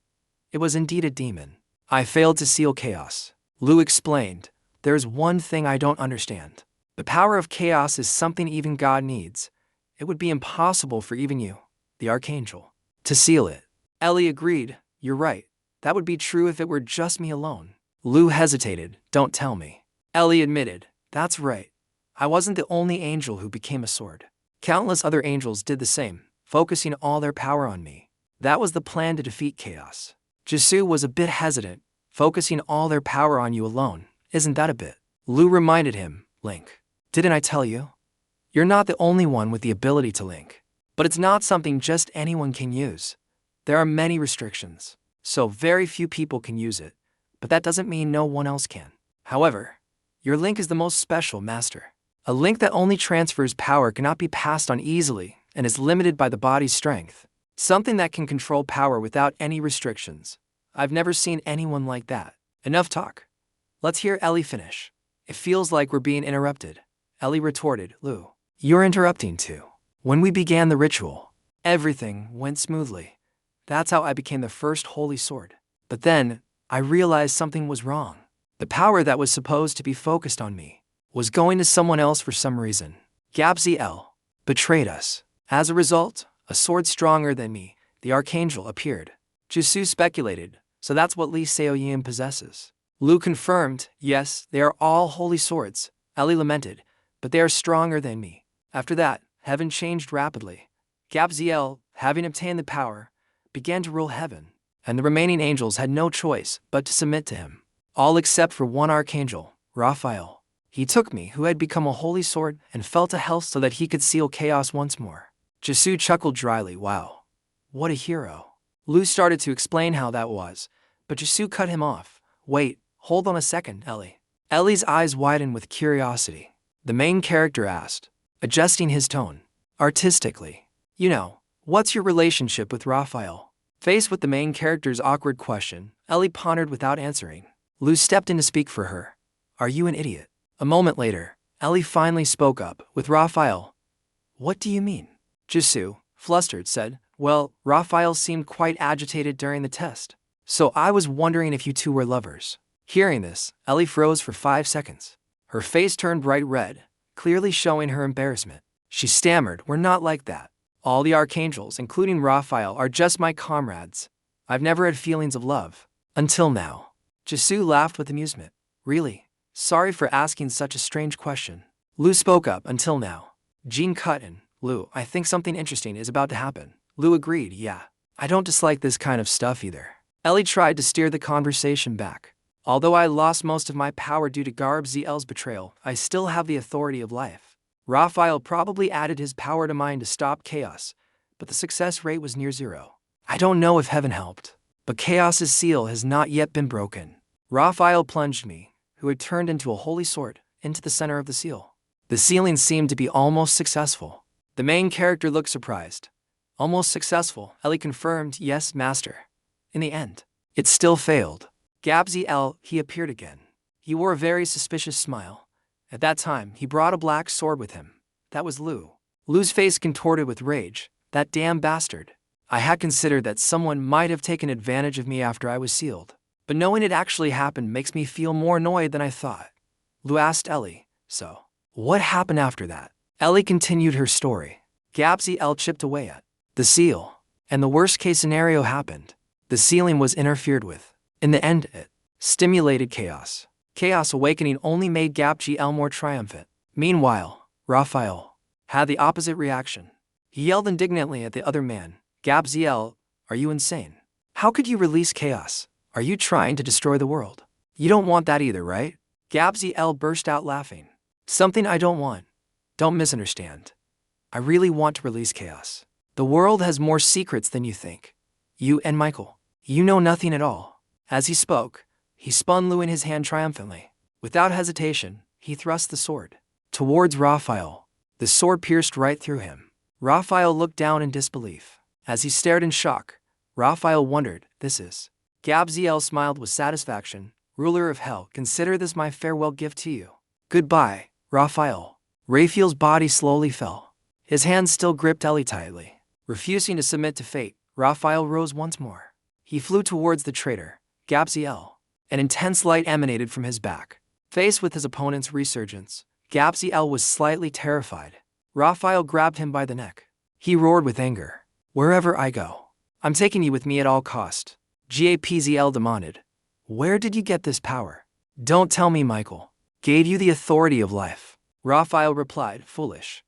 It was indeed a demon. I failed to seal chaos. Lu explained, there's one thing I don't understand. The power of chaos is something even God needs. It would be impossible for even you, the Archangel, to seal it. Ellie agreed, you're right. That would be true if it were just me alone. Lu hesitated, don't tell me. Ellie admitted, that's right. I wasn't the only angel who became a sword. Countless other angels did the same, focusing all their power on me. That was the plan to defeat chaos. Jisoo was a bit hesitant, focusing all their power on you alone. Isn't that a bit? Lu reminded him, Link. Didn't I tell you? You're not the only one with the ability to link. But it's not something just anyone can use. There are many restrictions, so very few people can use it, but that doesn't mean no one else can. However, your link is the most special, Master. A link that only transfers power cannot be passed on easily and is limited by the body's strength. Something that can control power without any restrictions. I've never seen anyone like that. Enough talk. Let's hear Ellie finish. It feels like we're being interrupted. Ellie retorted, Lu, you're interrupting too. When we began the ritual, everything went smoothly. That's how I became the first holy sword. But then, I realized something was wrong. The power that was supposed to be focused on me was going to someone else for some reason. x10 betrayed us. As a result, a sword stronger than me, the Archangel, appeared. Jisoo speculated, so that's what Lee Seoyin possesses. Lu confirmed, yes, they are all holy swords. Ellie lamented, but they are stronger than me. After that, heaven changed rapidly. x10, having obtained the power, began to rule heaven, and the remaining angels had no choice but to submit to him. All except for one Archangel, Raphael. He took me, who had become a holy sword, and fell to hell so that he could seal chaos once more. Jisoo chuckled dryly, wow. What a hero. Lu started to explain how that was, but Jisoo cut him off. Wait, hold on a second, Ellie. Ellie's eyes widened with curiosity. The main character asked, adjusting his tone, artistically. You know, what's your relationship with Raphael? Faced with the main character's awkward question, Ellie pondered without answering. Lu stepped in to speak for her. Are you an idiot? A moment later, Ellie finally spoke up, with Raphael. What do you mean? Jisoo, flustered, said, well, Raphael seemed quite agitated during the test. So I was wondering if you two were lovers. Hearing this, Ellie froze for 5 seconds. Her face turned bright red, clearly showing her embarrassment. She stammered, we're not like that. All the archangels, including Raphael, are just my comrades. I've never had feelings of love. Until now. Jisoo laughed with amusement. Really? Sorry for asking such a strange question. Lu spoke up, until now. Jean cut in. Lu, I think something interesting is about to happen. Lu agreed, yeah. I don't dislike this kind of stuff either. Ellie tried to steer the conversation back. Although I lost most of my power due to x10's betrayal, I still have the authority of life. Raphael probably added his power to mine to stop chaos, but the success rate was near 0. I don't know if heaven helped, but chaos's seal has not yet been broken. Raphael plunged me, who had turned into a holy sword, into the center of the seal. The sealing seemed to be almost successful. The main character looked surprised. Almost successful, Ellie confirmed, yes, master. In the end, it still failed. x10, he appeared again. He wore a very suspicious smile. At that time, he brought a black sword with him. That was Lu. Lu's face contorted with rage. That damn bastard. I had considered that someone might have taken advantage of me after I was sealed. But knowing it actually happened makes me feel more annoyed than I thought. Lu asked Ellie, so, What happened after that? Ellie continued her story. Gabsy L chipped away at the seal, and the worst case scenario happened. The sealing was interfered with. In the end, it stimulated chaos. Chaos awakening only made Gabsy L more triumphant. Meanwhile, Raphael had the opposite reaction. He yelled indignantly at the other man. Gabsy L, are you insane? How could you release chaos? Are you trying to destroy the world? You don't want that either, right? Gabsy L burst out laughing. Something I don't want. Don't misunderstand. I really want to release chaos. The world has more secrets than you think. You and Michael, you know nothing at all. As he spoke, he spun Lu in his hand triumphantly. Without hesitation, he thrust the sword towards Raphael. The sword pierced right through him. Raphael looked down in disbelief. As he stared in shock, Raphael wondered, this is. Gabsy smiled with satisfaction. Ruler of hell, consider this my farewell gift to you. Goodbye, Raphael. Raphael's body slowly fell. His hands still gripped Ellie tightly. Refusing to submit to fate, Raphael rose once more. He flew towards the traitor, Gabsy L. An intense light emanated from his back. Faced with his opponent's resurgence, Gabsy L was slightly terrified. Raphael grabbed him by the neck. He roared with anger. Wherever I go, I'm taking you with me at all cost. Gapzl demanded. Where did you get this power? Don't tell me Michael gave you the authority of life. Raphael replied, foolish.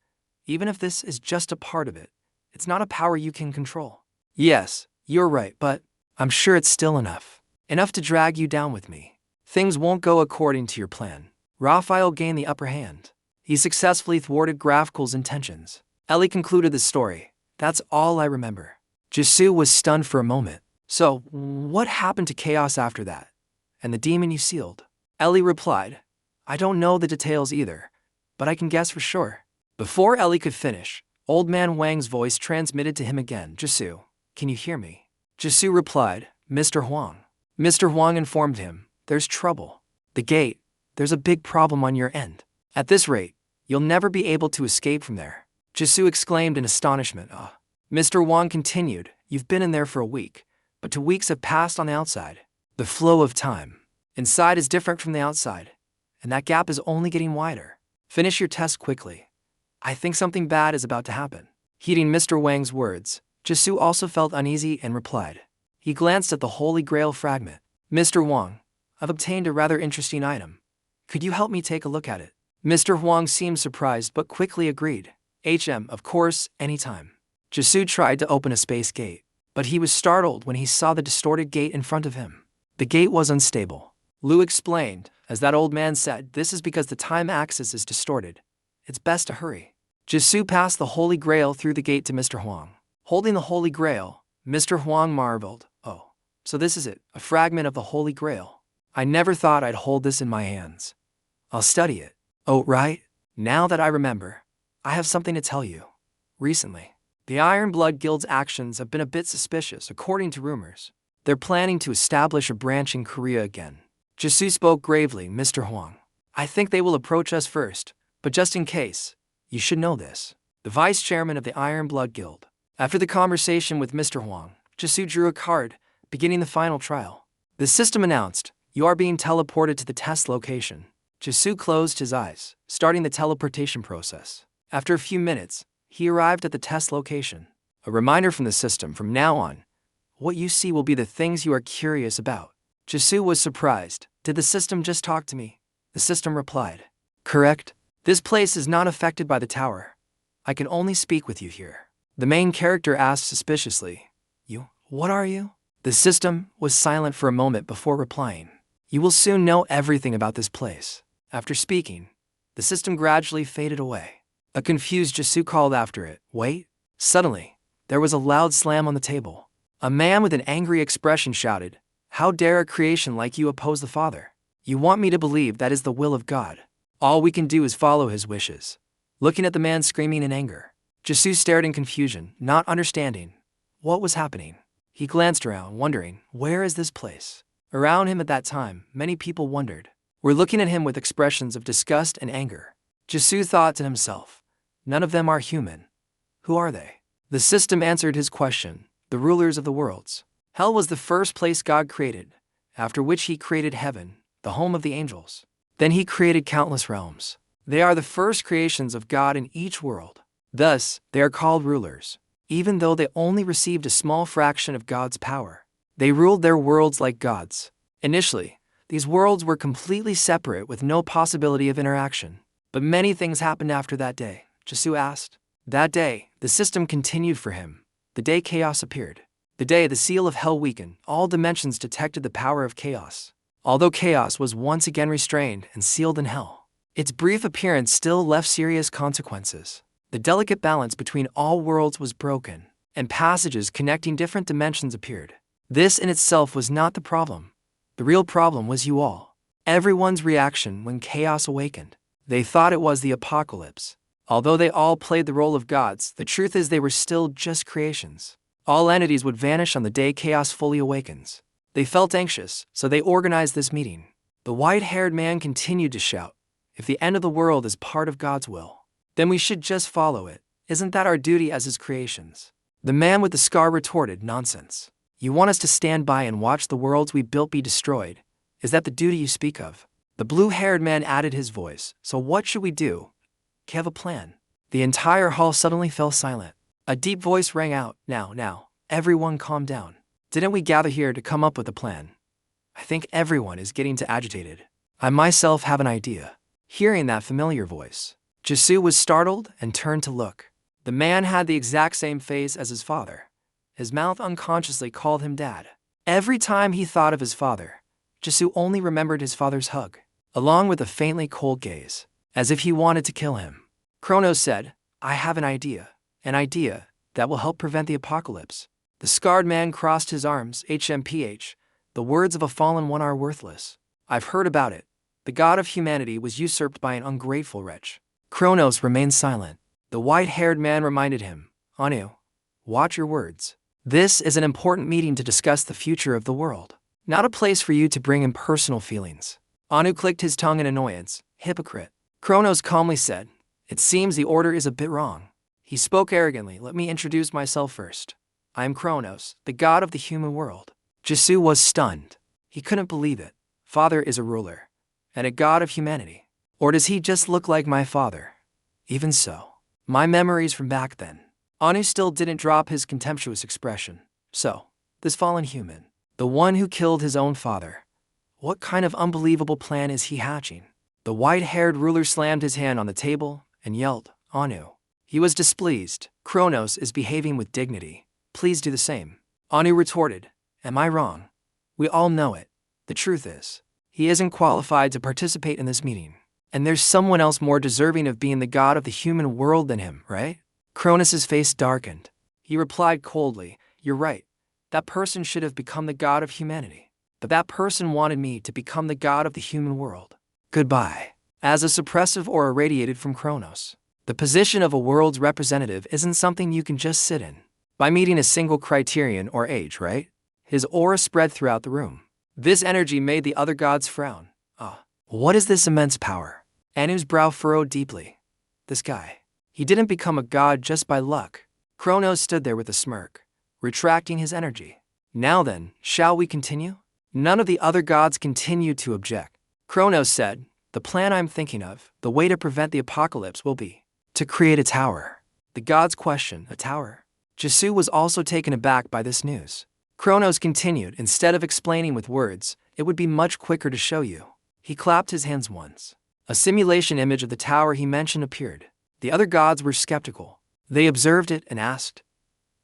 Even if this is just a part of it, it's not a power you can control. Yes, you're right, but I'm sure it's still enough. Enough to drag you down with me. Things won't go according to your plan. Raphael gained the upper hand. He successfully thwarted Grafkel's intentions. Ellie concluded the story. That's all I remember. Jisoo was stunned for a moment. So, what happened to chaos after that? And the demon you sealed? Ellie replied, I don't know the details either, but I can guess for sure. Before Ellie could finish, Old Man Wang's voice transmitted to him again. Jisoo, can you hear me? Jisoo replied, Mr. Huang. Mr. Huang informed him, there's trouble. The gate, there's a big problem on your end. At this rate, you'll never be able to escape from there. Jisoo exclaimed in astonishment. Mr. Huang continued, you've been in there for a week, but 2 weeks have passed on the outside. The flow of time inside is different from the outside, and that gap is only getting wider. Finish your test quickly. I think something bad is about to happen. Heeding Mr. Wang's words, Jisoo also felt uneasy and replied. He glanced at the Holy Grail fragment. Mr. Huang, I've obtained a rather interesting item. Could you help me take a look at it? Mr. Huang seemed surprised but quickly agreed. Of course, anytime. Jisoo tried to open a space gate, but he was startled when he saw the distorted gate in front of him. The gate was unstable. Lu explained, as that old man said, this is because the time axis is distorted. It's best to hurry. Jisoo passed the Holy Grail through the gate to Mr. Huang. Holding the Holy Grail, Mr. Huang marveled. Oh, so this is it, a fragment of the Holy Grail. I never thought I'd hold this in my hands. I'll study it. Oh, right. Now that I remember, I have something to tell you. Recently, the Iron Blood Guild's actions have been a bit suspicious, according to rumors. They're planning to establish a branch in Korea again. Jisoo spoke gravely. Mr. Huang, I think they will approach us first, but just in case, you should know this. The vice chairman of the Iron Blood Guild. After the conversation with Mr. Huang, Jisoo drew a card, beginning the final trial. The system announced, you are being teleported to the test location. Jisoo closed his eyes, starting the teleportation process. After a few minutes, he arrived at the test location. A reminder from the system from now on. What you see will be the things you are curious about. Jisoo was surprised. Did the system just talk to me? The system replied. Correct. This place is not affected by the tower. I can only speak with you here. The main character asked suspiciously. You, what are you? The system was silent for a moment before replying. You will soon know everything about this place. After speaking, the system gradually faded away. A confused Jisoo called after it. Wait. Suddenly, there was a loud slam on the table. A man with an angry expression shouted, How dare a creation like you oppose the Father? You want me to believe that is the will of God. All we can do is follow his wishes. Looking at the man screaming in anger, Jisoo stared in confusion, not understanding what was happening. He glanced around, wondering, where is this place? Around him at that time, many people wondered. Were looking at him with expressions of disgust and anger. Jisoo thought to himself, none of them are human. Who are they? The system answered his question, the rulers of the worlds. Hell was the first place God created, after which he created heaven, the home of the angels. Then he created countless realms. They are the first creations of God in each world. Thus, they are called rulers. Even though they only received a small fraction of God's power, they ruled their worlds like gods. Initially, these worlds were completely separate with no possibility of interaction. But many things happened after that day, Jesu asked. That day, the system continued for him. The day chaos appeared. The day the seal of hell weakened, all dimensions detected the power of chaos. Although chaos was once again restrained and sealed in hell, its brief appearance still left serious consequences. The delicate balance between all worlds was broken, and passages connecting different dimensions appeared. This in itself was not the problem. The real problem was you all. Everyone's reaction when chaos awakened. They thought it was the apocalypse. Although they all played the role of gods, the truth is they were still just creations. All entities would vanish on the day chaos fully awakens. They felt anxious, so they organized this meeting. The white-haired man continued to shout, "If the end of the world is part of God's will, then we should just follow it. Isn't that our duty as his creations?" The man with the scar retorted, "Nonsense. You want us to stand by and watch the worlds we built be destroyed? Is that the duty you speak of?" The blue-haired man added his voice, "So what should we do? Have a plan." The entire hall suddenly fell silent. A deep voice rang out, Now, everyone calm down. Didn't we gather here to come up with a plan? I think everyone is getting too agitated. I myself have an idea." Hearing that familiar voice, Jesu was startled and turned to look. The man had the exact same face as his father. His mouth unconsciously called him Dad. Every time he thought of his father, Jesu only remembered his father's hug, along with a faintly cold gaze, as if he wanted to kill him. Kronos said, "I have an idea that will help prevent the apocalypse." The scarred man crossed his arms, HMPH. "The words of a fallen one are worthless. I've heard about it. The god of humanity was usurped by an ungrateful wretch." Kronos remained silent. The white-haired man reminded him, "Anu, watch your words. This is an important meeting to discuss the future of the world, not a place for you to bring in personal feelings." Anu clicked his tongue in annoyance. "Hypocrite." Kronos calmly said, "It seems the order is a bit wrong." He spoke arrogantly. "Let me introduce myself first. I am Kronos, the god of the human world." Jesu was stunned. He couldn't believe it. Father is a ruler, and a god of humanity. Or does he just look like my father? Even so, my memories from back then. Anu still didn't drop his contemptuous expression. So, this fallen human, the one who killed his own father, what kind of unbelievable plan is he hatching? The white-haired ruler slammed his hand on the table and yelled, "Anu." He was displeased. "Kronos is behaving with dignity. Please do the same." Anu retorted, "Am I wrong? We all know it. The truth is, he isn't qualified to participate in this meeting. And there's someone else more deserving of being the god of the human world than him, right?" Kronos' face darkened. He replied coldly, "You're right. That person should have become the god of humanity. But that person wanted me to become the god of the human world. Goodbye." As a suppressive aura radiated from Kronos. The position of a world's representative isn't something you can just sit in by meeting a single criterion or age, right? His aura spread throughout the room. This energy made the other gods frown. What is this immense power? Anu's brow furrowed deeply. This guy. He didn't become a god just by luck. Kronos stood there with a smirk, retracting his energy. "Now then, shall we continue?" None of the other gods continued to object. Kronos said, "The plan I'm thinking of, the way to prevent the apocalypse will be to create a tower." The gods questioned, "A tower?" Jesu was also taken aback by this news. Kronos continued, "Instead of explaining with words, it would be much quicker to show you." He clapped his hands once. A simulation image of the tower he mentioned appeared. The other gods were skeptical. They observed it and asked,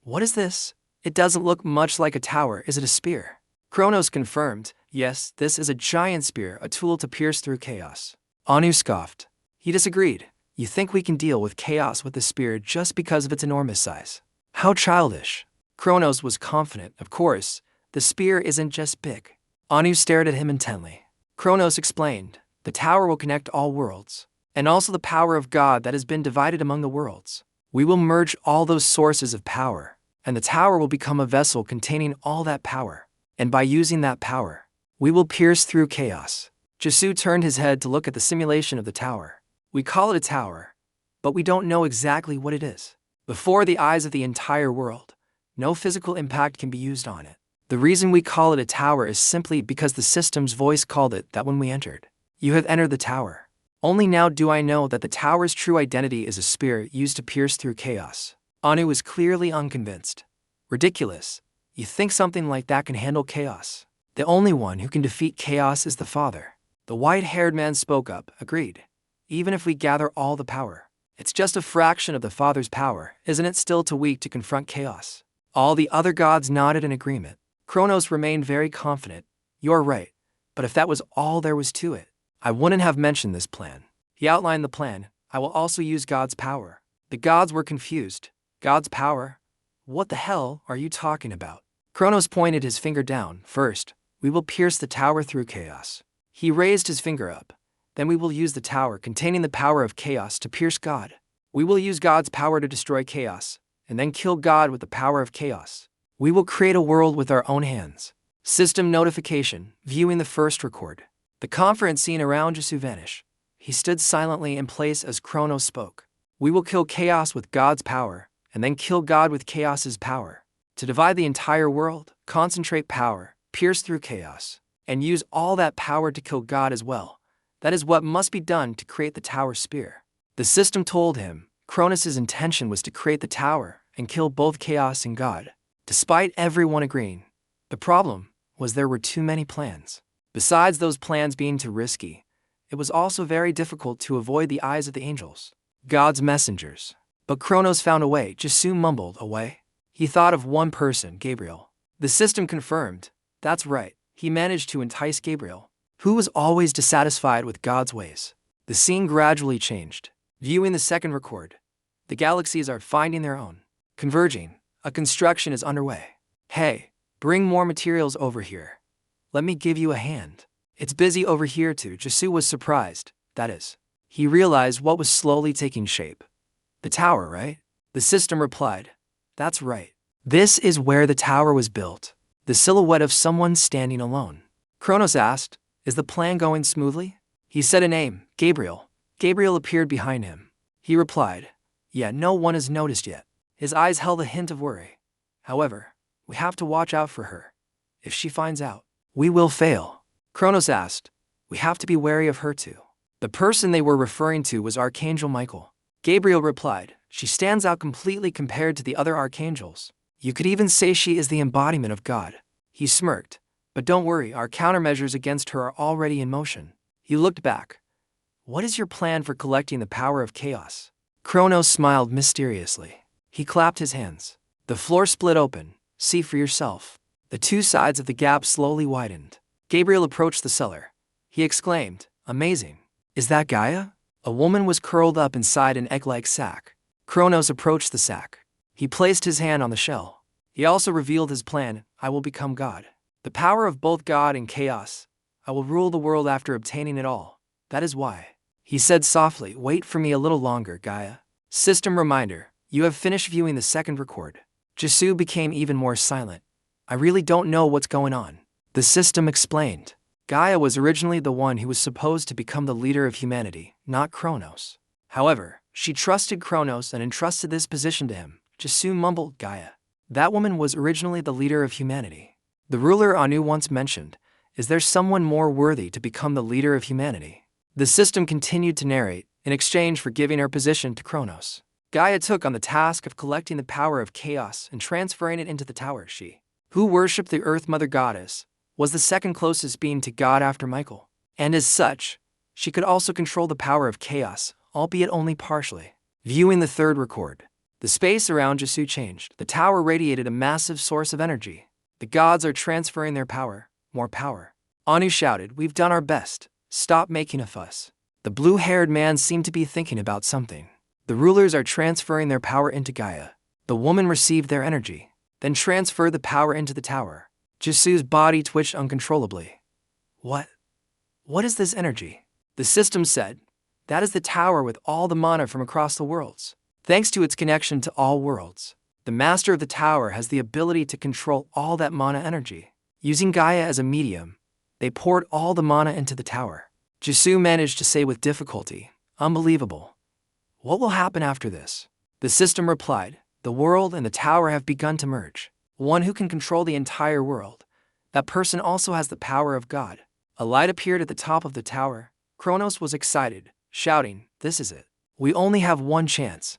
"What is this? It doesn't look much like a tower. Is it a spear?" Kronos confirmed, "Yes, this is a giant spear, a tool to pierce through chaos." Anu scoffed. He disagreed. "You think we can deal with chaos with the spear just because of its enormous size? How childish." Kronos was confident. "Of course, the spear isn't just big." Anu stared at him intently. Kronos explained, "The tower will connect all worlds, and also the power of God that has been divided among the worlds. We will merge all those sources of power, and the tower will become a vessel containing all that power. And by using that power, we will pierce through chaos." Jesu turned his head to look at the simulation of the tower. "We call it a tower, but we don't know exactly what it is. Before the eyes of the entire world, no physical impact can be used on it. The reason we call it a tower is simply because the system's voice called it that when we entered. You have entered the tower. Only now do I know that the tower's true identity is a spear used to pierce through chaos. Anu was clearly unconvinced. Ridiculous. You think something like that can handle chaos? The only one who can defeat chaos is the Father. The white-haired man spoke up, agreed. Even if we gather all the power, it's just a fraction of the Father's power, isn't it still too weak to confront chaos? All the other gods nodded in agreement. Kronos remained very confident. You're right, but if that was all there was to it, I wouldn't have mentioned this plan. He outlined the plan. I will also use God's power. The gods were confused. God's power? What the hell are you talking about? Kronos pointed his finger down. First, we will pierce the tower through chaos. He raised his finger up. Then we will use the tower containing the power of chaos to pierce God. We will use God's power to destroy chaos, and then kill God with the power of chaos. We will create a world with our own hands. System notification, viewing the first record. The conference scene around Jesu vanished. He stood silently in place as Kronos spoke. We will kill chaos with God's power, and then kill God with chaos's power. To divide the entire world, concentrate power, pierce through chaos, and use all that power to kill God as well. That is what must be done to create the tower spear. The system told him Kronos' intention was to create the tower and kill both chaos and God. Despite everyone agreeing, the problem was there were too many plans. Besides those plans being too risky, it was also very difficult to avoid the eyes of the angels, God's messengers. But Kronos found a way. Jesu mumbled, "A way?" He thought of one person, Gabriel. The system confirmed. That's right, he managed to entice Gabriel, who was always dissatisfied with God's ways. The scene gradually changed. Viewing the second record, the galaxies are finding their own, converging. A construction is underway. Hey, bring more materials over here. Let me give you a hand. It's busy over here too. Jesu was surprised. That is, he realized what was slowly taking shape. The tower, right? The system replied. That's right. This is where the tower was built. The silhouette of someone standing alone. Kronos asked, is the plan going smoothly? He said a name, Gabriel. Gabriel appeared behind him. He replied, yeah, no one has noticed yet. His eyes held a hint of worry. However, we have to watch out for her. If she finds out, we will fail. Kronos asked, we have to be wary of her too. The person they were referring to was Archangel Michael. Gabriel replied, she stands out completely compared to the other archangels. You could even say she is the embodiment of God. He smirked. But don't worry, our countermeasures against her are already in motion. He looked back. What is your plan for collecting the power of chaos? Kronos smiled mysteriously. He clapped his hands. The floor split open. See for yourself. The two sides of the gap slowly widened. Gabriel approached the cellar. He exclaimed, amazing. Is that Gaia? A woman was curled up inside an egg-like sack. Kronos approached the sack. He placed his hand on the shell. He also revealed his plan. I will become God. The power of both God and chaos. I will rule the world after obtaining it all. That is why. He said softly, wait for me a little longer, Gaia. System reminder, you have finished viewing the second record. Jesu became even more silent. I really don't know what's going on. The system explained. Gaia was originally the one who was supposed to become the leader of humanity, not Kronos. However, she trusted Kronos and entrusted this position to him. Jesu mumbled, Gaia. That woman was originally the leader of humanity. The ruler Anu once mentioned, is there someone more worthy to become the leader of humanity? The system continued to narrate, in exchange for giving her position to Kronos. Gaia took on the task of collecting the power of chaos and transferring it into the tower. She, who worshipped the Earth Mother Goddess, was the second closest being to God after Michael. And as such, she could also control the power of chaos, albeit only partially. Viewing the third record, the space around Jesu changed. The tower radiated a massive source of energy. The gods are transferring their power, more power. Anu shouted, we've done our best. Stop making a fuss. The blue-haired man seemed to be thinking about something. The rulers are transferring their power into Gaia. The woman received their energy, then transferred the power into the tower. Jesu's body twitched uncontrollably. What? What is this energy? The system said, that is the tower with all the mana from across the worlds. Thanks to its connection to all worlds, the master of the tower has the ability to control all that mana energy. Using Gaia as a medium, they poured all the mana into the tower. Jesu managed to say with difficulty, unbelievable. What will happen after this? The system replied, the world and the tower have begun to merge. One who can control the entire world. That person also has the power of God. A light appeared at the top of the tower. Kronos was excited. shouting, "This is it. We only have one chance.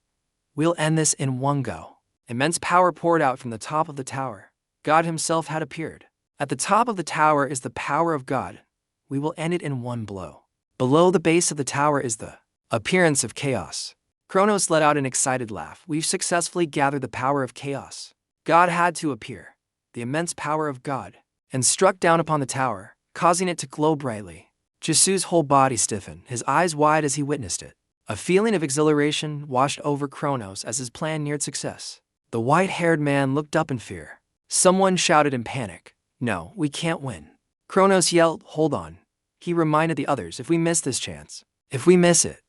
We'll end this in one go." Immense power poured out from the top of the tower. God himself had appeared. At the top of the tower is the power of God. We will end it in one blow. Below the base of the tower is the appearance of chaos. Kronos let out an excited laugh. We've successfully gathered the power of chaos. God had to appear, the immense power of God, and struck down upon the tower, causing it to glow brightly. Jisu's whole body stiffened, his eyes wide as he witnessed it. A feeling of exhilaration washed over Kronos as his plan neared success. The white-haired man looked up in fear. Someone shouted in panic, "No, we can't win." Kronos yelled, "Hold on." He reminded the others, "If we miss this chance, if we miss it,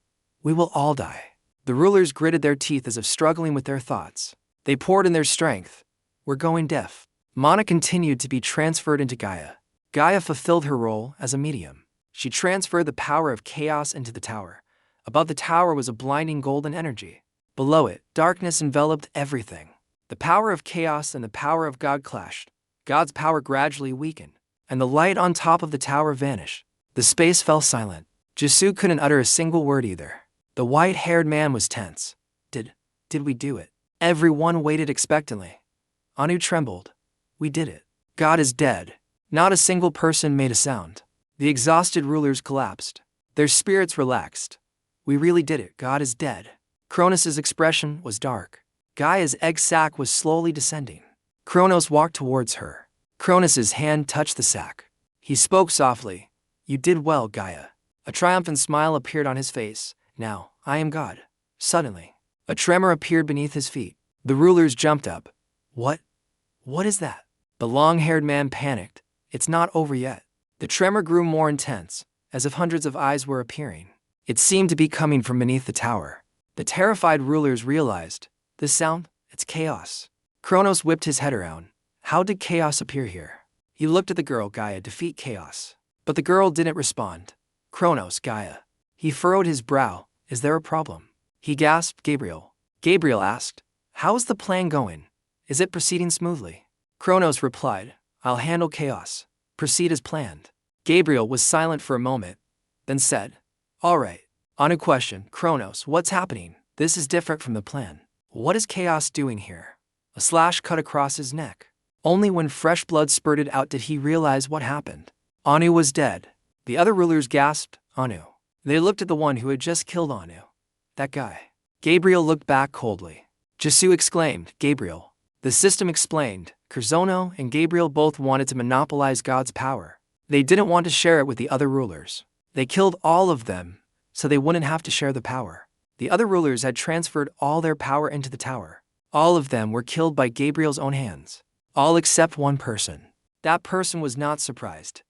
we will all die." The rulers gritted their teeth as if struggling with their thoughts. They poured in their strength. "We're going deaf." Mana continued to be transferred into Gaia. Gaia fulfilled her role as a medium. She transferred the power of chaos into the tower. Above the tower was a blinding golden energy. Below it, darkness enveloped everything. The power of chaos and the power of God clashed. God's power gradually weakened, and the light on top of the tower vanished. The space fell silent. Jisu couldn't utter a single word either. The white-haired man was tense. Did we do it? Everyone waited expectantly. Anu trembled. "We did it. God is dead." Not a single person made a sound. The exhausted rulers collapsed. Their spirits relaxed. "We really did it. God is dead." Kronos' expression was dark. Gaia's egg sac was slowly descending. Kronos walked towards her. Kronos' hand touched the sac. He spoke softly, "You did well, Gaia." A triumphant smile appeared on his face. "Now, I am God." Suddenly, a tremor appeared beneath his feet. The rulers jumped up. What is that?" The long-haired man panicked. "It's not over yet." The tremor grew more intense, as if hundreds of eyes were appearing. It seemed to be coming from beneath the tower. The terrified rulers realized, "This sound, it's chaos." Kronos whipped his head around. How did chaos appear here? He looked at the girl. "Gaia, defeat chaos." But the girl didn't respond. "Kronos, Gaia." He furrowed his brow. "Is there a problem?" He gasped. "Gabriel." Gabriel asked, "How is the plan going? Is it proceeding smoothly?" Kronos replied, "I'll handle chaos. Proceed as planned." Gabriel was silent for a moment, then said, "All right." On a question, "Kronos, what's happening? This is different from the plan. What is chaos doing here?" A slash cut across his neck. Only when fresh blood spurted out did he realize what happened. Anu was dead. The other rulers gasped, "Anu." They looked at the one who had just killed Anu. "That guy." Gabriel looked back coldly. Jisu exclaimed, "Gabriel." The system explained. Curzono and Gabriel both wanted to monopolize God's power. They didn't want to share it with the other rulers. They killed all of them, so they wouldn't have to share the power. The other rulers had transferred all their power into the tower. All of them were killed by Gabriel's own hands. All except one person. That person was not surprised.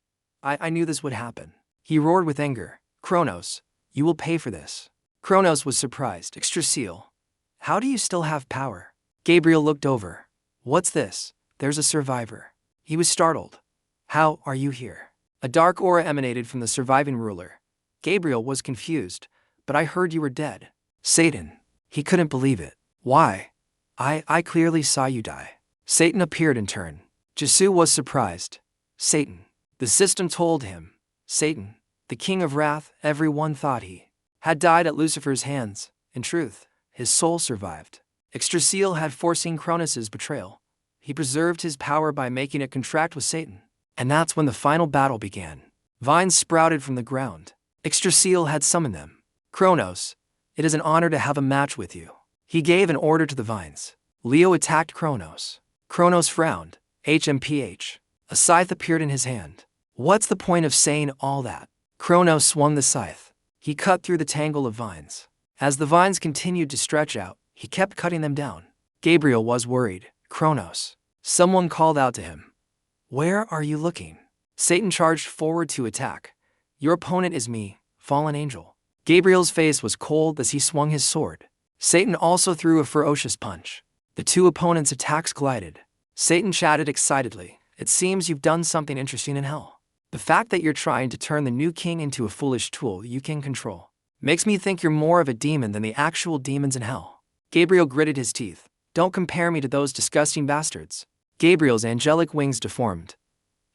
I knew this would happen." He roared with anger. "Kronos, you will pay for this." Kronos was surprised. "Yggdrasil, how do you still have power?" Gabriel looked over. "What's this? There's a survivor." He was startled. "How are you here?" A dark aura emanated from the surviving ruler. Gabriel was confused. "But I heard you were dead." "Satan." He couldn't believe it. "Why? I clearly saw you die." Satan appeared in turn. Jisu was surprised. "Satan." The system told him. Satan, the king of wrath. Everyone thought he had died at Lucifer's hands. In truth, his soul survived. Yggdrasil had foreseen Kronos' betrayal. He preserved his power by making a contract with Satan. And that's when the final battle began. Vines sprouted from the ground. Yggdrasil had summoned them. "Kronos, it is an honor to have a match with you." He gave an order to the vines. Leo attacked Kronos. Kronos frowned. HMPH. A scythe appeared in his hand. "What's the point of saying all that?" Kronos swung the scythe. He cut through the tangle of vines. As the vines continued to stretch out, he kept cutting them down. Gabriel was worried. "Kronos." Someone called out to him. "Where are you looking?" Satan charged forward to attack. "Your opponent is me, fallen angel." Gabriel's face was cold as he swung his sword. Satan also threw a ferocious punch. The two opponents' attacks collided. Satan chatted excitedly. "It seems you've done something interesting in hell. The fact that you're trying to turn the new king into a foolish tool you can control makes me think you're more of a demon than the actual demons in hell." Gabriel gritted his teeth. "Don't compare me to those disgusting bastards." Gabriel's angelic wings deformed.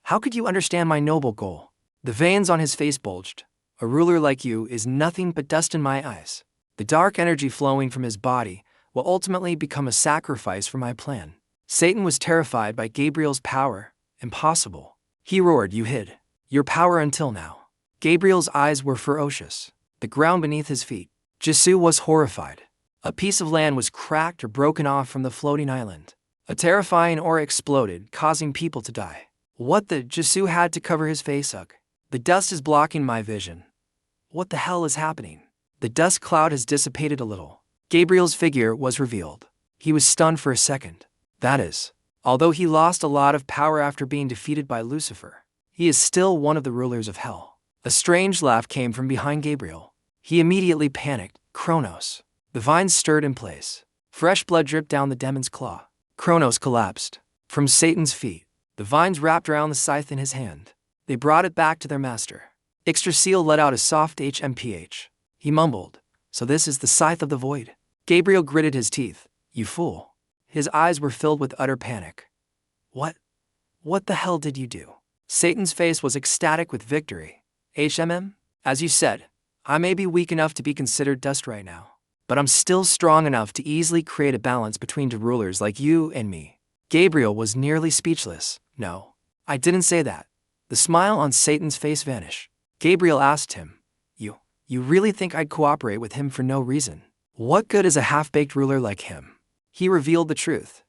"How could you understand my noble goal?" The veins on his face bulged. A ruler like you is nothing but dust in my eyes. The dark energy flowing from his body will ultimately become a sacrifice for my plan. Satan was terrified by Gabriel's power. Impossible. He roared, you hid your power until now. Gabriel's eyes were ferocious. The ground beneath his feet. Jisoo was horrified. A piece of land was cracked or broken off from the floating island. A terrifying aura exploded, causing people to die. What the? Jisoo had to cover his face. Ugh. The dust is blocking my vision. What the hell is happening? The dust cloud has dissipated a little. Gabriel's figure was revealed. He was stunned for a second. That is, although he lost a lot of power after being defeated by Lucifer, he is still one of the rulers of hell. A strange laugh came from behind Gabriel. He immediately panicked. Kronos. The vines stirred in place. Fresh blood dripped down the demon's claw. Kronos collapsed. From Satan's feet, the vines wrapped around the scythe in his hand. They brought it back to their master. Yggdrasil let out a soft HMPH. He mumbled, so this is the scythe of the void. Gabriel gritted his teeth. You fool. His eyes were filled with utter panic. What the hell did you do? Satan's face was ecstatic with victory. HMM? As you said, I may be weak enough to be considered dust right now, but I'm still strong enough to easily create a balance between two rulers like you and me. Gabriel was nearly speechless. No, I didn't say that. The smile on Satan's face vanished. Gabriel asked him, You really think I'd cooperate with him for no reason? What good is a half-baked ruler like him? He revealed the truth.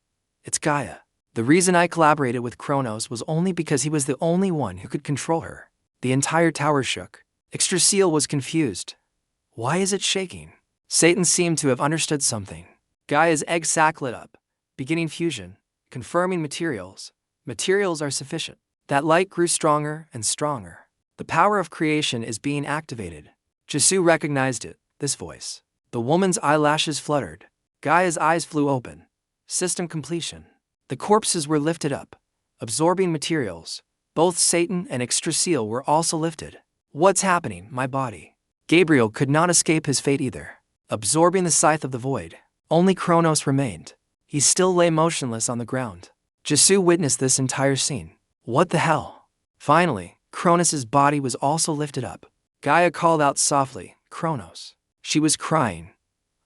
It's Gaia. The reason I collaborated with Kronos was only because he was the only one who could control her. The entire tower shook. Yggdrasil was confused. Why is it shaking? Satan seemed to have understood something. Gaia's egg sac lit up, beginning fusion, confirming materials. Materials are sufficient. That light grew stronger and stronger. The power of creation is being activated. Jisoo recognized it, this voice. The woman's eyelashes fluttered. Gaia's eyes flew open. System completion. The corpses were lifted up, absorbing materials. Both Satan and Yggdrasil were also lifted. What's happening, my body? Gabriel could not escape his fate either. Absorbing the scythe of the void, only Kronos remained. He still lay motionless on the ground. Jisoo witnessed this entire scene. What the hell? Finally, Kronos' body was also lifted up. Gaia called out softly, Kronos. She was crying.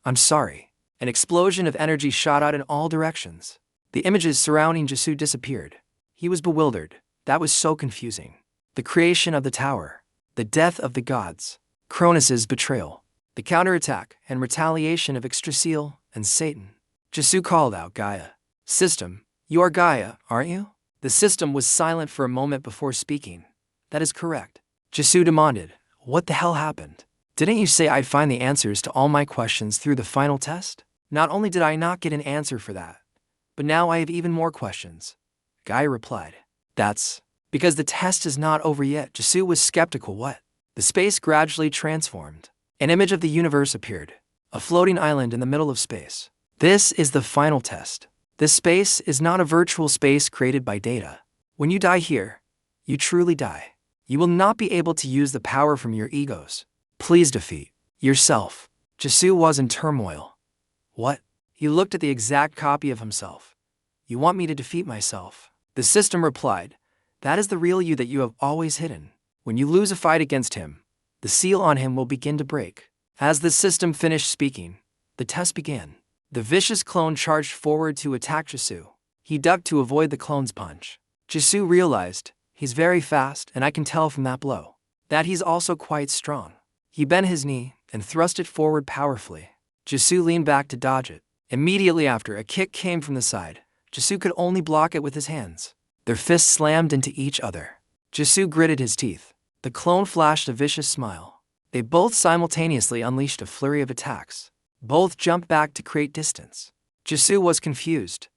I'm sorry. An explosion of energy shot out in all directions. The images surrounding Jisoo disappeared. He was bewildered. That was so confusing. The creation of the tower. The death of the gods. Kronos' betrayal. The counterattack and retaliation of Yggdrasil and Satan. Jisoo called out Gaia. System, you are Gaia, aren't you? The system was silent for a moment before speaking. That is correct. Jisoo demanded, what the hell happened? Didn't you say I'd find the answers to all my questions through the final test? Not only did I not get an answer for that, but now I have even more questions. Gaia replied. That's because the test is not over yet. Jisoo was skeptical. What? The space gradually transformed. An image of the universe appeared. A floating island in the middle of space. This is the final test. This space is not a virtual space created by data. When you die here, you truly die. You will not be able to use the power from your egos. Please defeat yourself. Jisoo was in turmoil. What? He looked at the exact copy of himself. You want me to defeat myself? The system replied, that is the real you that you have always hidden. When you lose a fight against him, the seal on him will begin to break. As the system finished speaking, the test began. The vicious clone charged forward to attack Jisoo. He ducked to avoid the clone's punch. Jisoo realized, he's very fast and I can tell from that blow that he's also quite strong. He bent his knee and thrust it forward powerfully. Jisoo leaned back to dodge it. Immediately after, a kick came from the side. Jisoo could only block it with his hands. Their fists slammed into each other. Jisoo gritted his teeth. The clone flashed a vicious smile. They both simultaneously unleashed a flurry of attacks. Both jumped back to create distance. Jisoo was confused.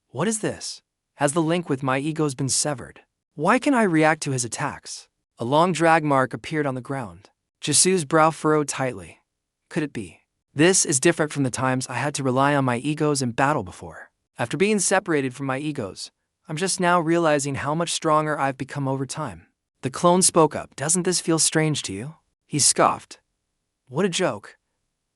What is this? Has the link with my egos been severed? Why can I react to his attacks? A long drag mark appeared on the ground. Jisoo's brow furrowed tightly. Could it be? This is different from the times I had to rely on my egos in battle before. After being separated from my egos, I'm just now realizing how much stronger I've become over time. The clone spoke up. Doesn't this feel strange to you? He scoffed. What a joke.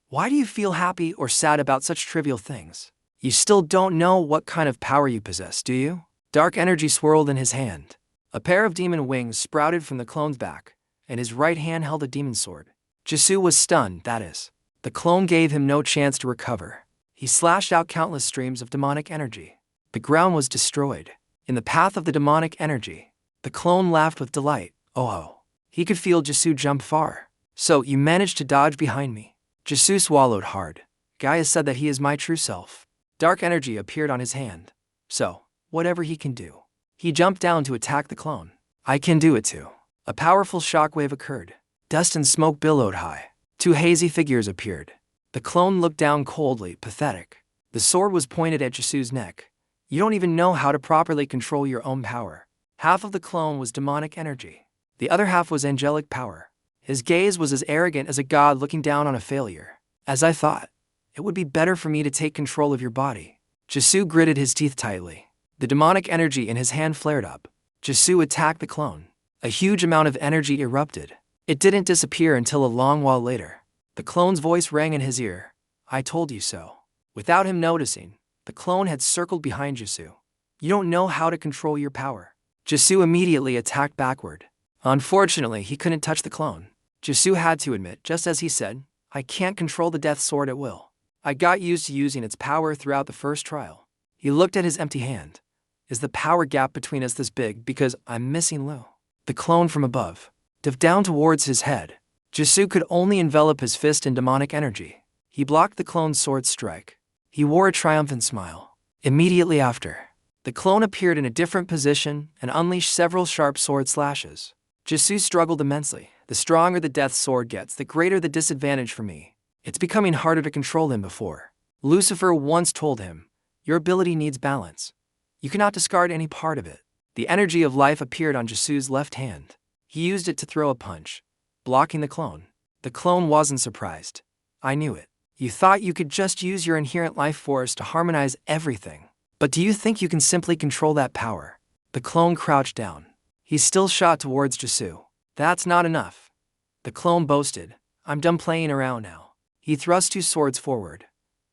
Why do you feel happy or sad about such trivial things? You still don't know what kind of power you possess, do you? Dark energy swirled in his hand. A pair of demon wings sprouted from the clone's back, and his right hand held a demon sword. Jisoo was stunned, that is. The clone gave him no chance to recover. He slashed out countless streams of demonic energy. The ground was destroyed. In the path of the demonic energy, the clone laughed with delight. Oh. He could feel Jisoo jump far. So, you managed to dodge behind me. Jisoo swallowed hard. Gaia said that he is my true self. Dark energy appeared on his hand. So, whatever he can do. He jumped down to attack the clone. I can do it too. A powerful shockwave occurred. Dust and smoke billowed high. Two hazy figures appeared. The clone looked down coldly, pathetic. The sword was pointed at Jisoo's neck. You don't even know how to properly control your own power. Half of the clone was demonic energy. The other half was angelic power. His gaze was as arrogant as a god looking down on a failure. As I thought, it would be better for me to take control of your body. Jisoo gritted his teeth tightly. The demonic energy in his hand flared up. Jisoo attacked the clone. A huge amount of energy erupted. It didn't disappear until a long while later. The clone's voice rang in his ear. I told you so. Without him noticing, the clone had circled behind Jisoo. You don't know how to control your power. Jisoo immediately attacked backward. Unfortunately, he couldn't touch the clone. Jisoo had to admit, just as he said, I can't control the death sword at will. I got used to using its power throughout the first trial. He looked at his empty hand. Is the power gap between us this big because I'm missing Lu? The clone from above dived down towards his head. Jisoo could only envelop his fist in demonic energy. He blocked the clone's sword strike. He wore a triumphant smile. Immediately after, the clone appeared in a different position and unleashed several sharp sword slashes. Jisoo struggled immensely. The stronger the death sword gets, the greater the disadvantage for me. It's becoming harder to control than before. Lucifer once told him, your ability needs balance. You cannot discard any part of it. The energy of life appeared on Jisoo's left hand. He used it to throw a punch, blocking the clone. The clone wasn't surprised. I knew it. You thought you could just use your inherent life force to harmonize everything. But do you think you can simply control that power? The clone crouched down. He still shot towards Jisoo. That's not enough. The clone boasted. I'm done playing around now. He thrust two swords forward.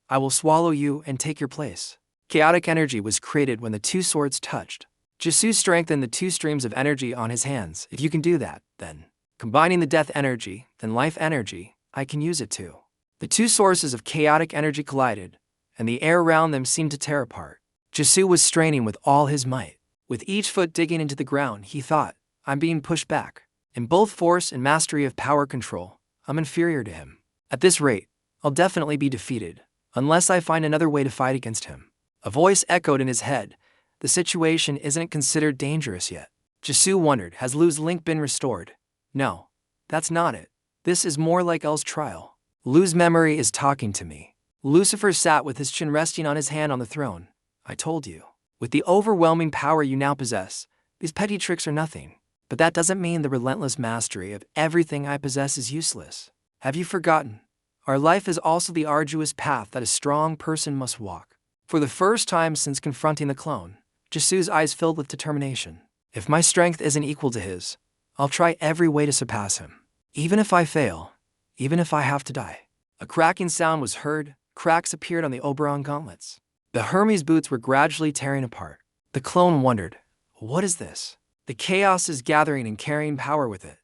I will swallow you and take your place. Chaotic energy was created when the two swords touched. Jisoo strengthened the two streams of energy on his hands. If you can do that, then, combining the death energy, then life energy, I can use it too. The two sources of chaotic energy collided, and the air around them seemed to tear apart. Jisoo was straining with all his might. With each foot digging into the ground, he thought, I'm being pushed back. In both force and mastery of power control, I'm inferior to him. At this rate, I'll definitely be defeated, unless I find another way to fight against him. A voice echoed in his head. The situation isn't considered dangerous yet. Jisoo wondered, has Lu's link been restored? No, that's not it. This is more like L's trial. Lu's memory is talking to me. Lucifer sat with his chin resting on his hand on the throne. I told you. With the overwhelming power you now possess, these petty tricks are nothing. But that doesn't mean the relentless mastery of everything I possess is useless. Have you forgotten? Our life is also the arduous path that a strong person must walk. For the first time since confronting the clone, Jisoo's eyes filled with determination. If my strength isn't equal to his, I'll try every way to surpass him. Even if I fail, even if I have to die. A cracking sound was heard, cracks appeared on the Oberon gauntlets. The Hermes boots were gradually tearing apart. The clone wondered, what is this? The chaos is gathering and carrying power with it.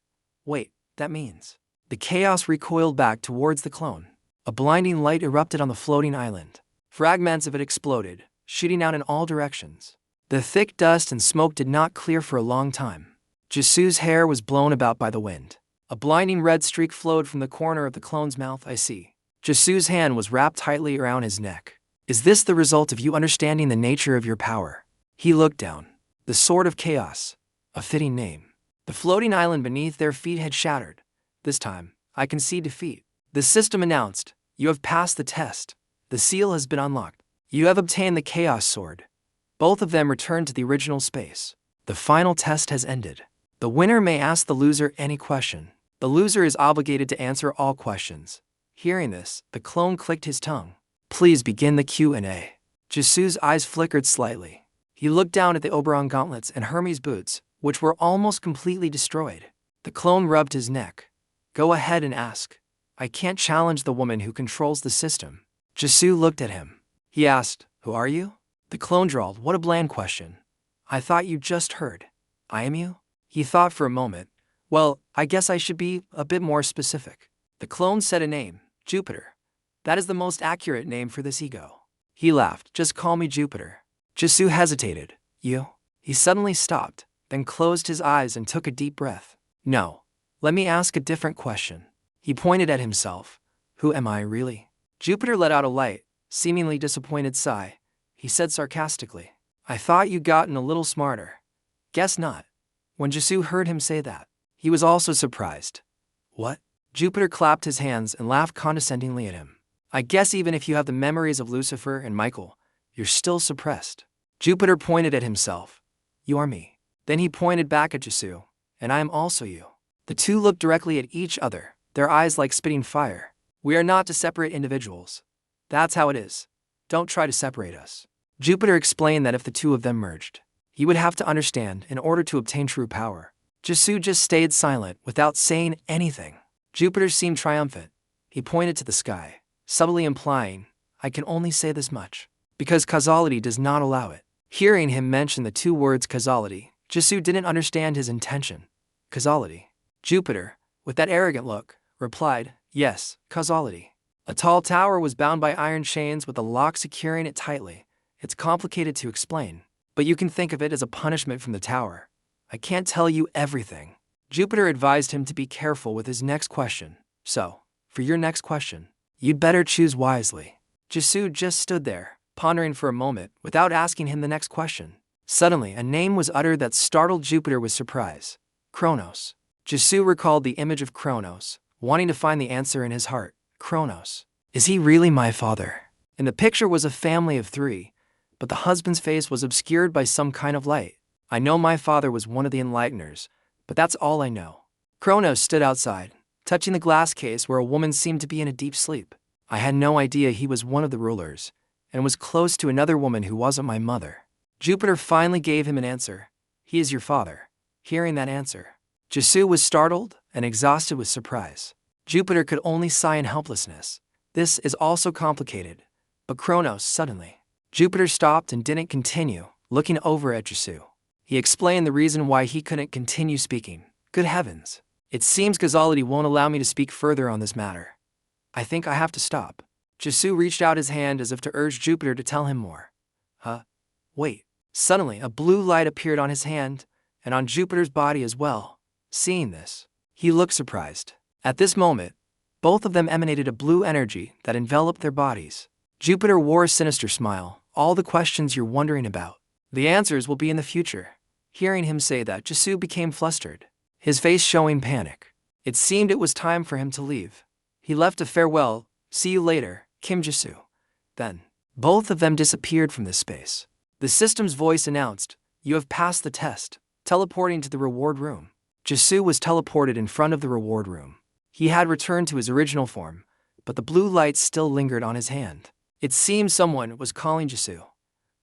Wait, that means... The chaos recoiled back towards the clone. A blinding light erupted on the floating island. Fragments of it exploded, shooting out in all directions. The thick dust and smoke did not clear for a long time. Jisoo's hair was blown about by the wind. A blinding red streak flowed from the corner of the clone's mouth. I see. Jisoo's hand was wrapped tightly around his neck. Is this the result of you understanding the nature of your power? He looked down. The Sword of Chaos. A fitting name. The floating island beneath their feet had shattered. This time, I concede defeat. The system announced, you have passed the test. The seal has been unlocked. You have obtained the Chaos Sword. Both of them returned to the original space. The final test has ended. The winner may ask the loser any question. The loser is obligated to answer all questions. Hearing this, the clone clicked his tongue. Please begin the Q&A. Jisoo's eyes flickered slightly. He looked down at the Oberon gauntlets and Hermes boots, which were almost completely destroyed. The clone rubbed his neck. Go ahead and ask. I can't challenge the woman who controls the system. Jisoo looked at him. He asked, who are you? The clone drawled, what a bland question. I thought you just heard. I am you? He thought for a moment, Well, I guess I should be a bit more specific. The clone said a name, Jupiter. That is the most accurate name for this ego. He laughed. Just call me Jupiter. Jisoo hesitated. You? He suddenly stopped, then closed his eyes and took a deep breath. No. Let me ask a different question. He pointed at himself. Who am I really? Jupiter let out a light, seemingly disappointed sigh. He said sarcastically, I thought you'd gotten a little smarter. Guess not. When Jisoo heard him say that, he was also surprised. What? Jupiter clapped his hands and laughed condescendingly at him. I guess even if you have the memories of Lucifer and Michael, you're still suppressed. Jupiter pointed at himself. You are me. Then he pointed back at Jisoo. And I am also you. The two looked directly at each other, their eyes like spitting fire. We are not to separate individuals. That's how it is. Don't try to separate us. Jupiter explained that if the two of them merged, he would have to understand in order to obtain true power. Jisoo just stayed silent without saying anything. Jupiter seemed triumphant. He pointed to the sky, subtly implying, I can only say this much, because causality does not allow it. Hearing him mention the two words causality, Jisoo didn't understand his intention. Causality. Jupiter, with that arrogant look, replied, yes, causality. A tall tower was bound by iron chains with a lock securing it tightly. It's complicated to explain, but you can think of it as a punishment from the tower. I can't tell you everything. Jupiter advised him to be careful with his next question. So, for your next question, you'd better choose wisely. Jisoo just stood there, pondering for a moment without asking him the next question. Suddenly, a name was uttered that startled Jupiter with surprise. Kronos. Jisoo recalled the image of Kronos, wanting to find the answer in his heart. Kronos. Is he really my father? In the picture was a family of 3, but the husband's face was obscured by some kind of light. I know my father was one of the enlighteners, but that's all I know. Kronos stood outside, touching the glass case where a woman seemed to be in a deep sleep. I had no idea he was one of the rulers, and was close to another woman who wasn't my mother. Jupiter finally gave him an answer. He is your father. Hearing that answer, Jisoo was startled and exhausted with surprise. Jupiter could only sigh in helplessness. This is also complicated. But Kronos suddenly. Jupiter stopped and didn't continue, looking over at Jisoo. He explained the reason why he couldn't continue speaking. Good heavens. It seems causality won't allow me to speak further on this matter. I think I have to stop. Jisoo reached out his hand as if to urge Jupiter to tell him more. Huh? Wait. Suddenly, a blue light appeared on his hand, and on Jupiter's body as well. Seeing this, he looked surprised. At this moment, both of them emanated a blue energy that enveloped their bodies. Jupiter wore a sinister smile. All the questions you're wondering about, the answers will be in the future. Hearing him say that, Jisoo became flustered, his face showing panic. It seemed it was time for him to leave. He left a farewell, see you later, Kim Jisoo. Then, both of them disappeared from this space. The system's voice announced, you have passed the test, teleporting to the reward room. Jisoo was teleported in front of the reward room. He had returned to his original form, but the blue light still lingered on his hand. It seemed someone was calling Jisoo.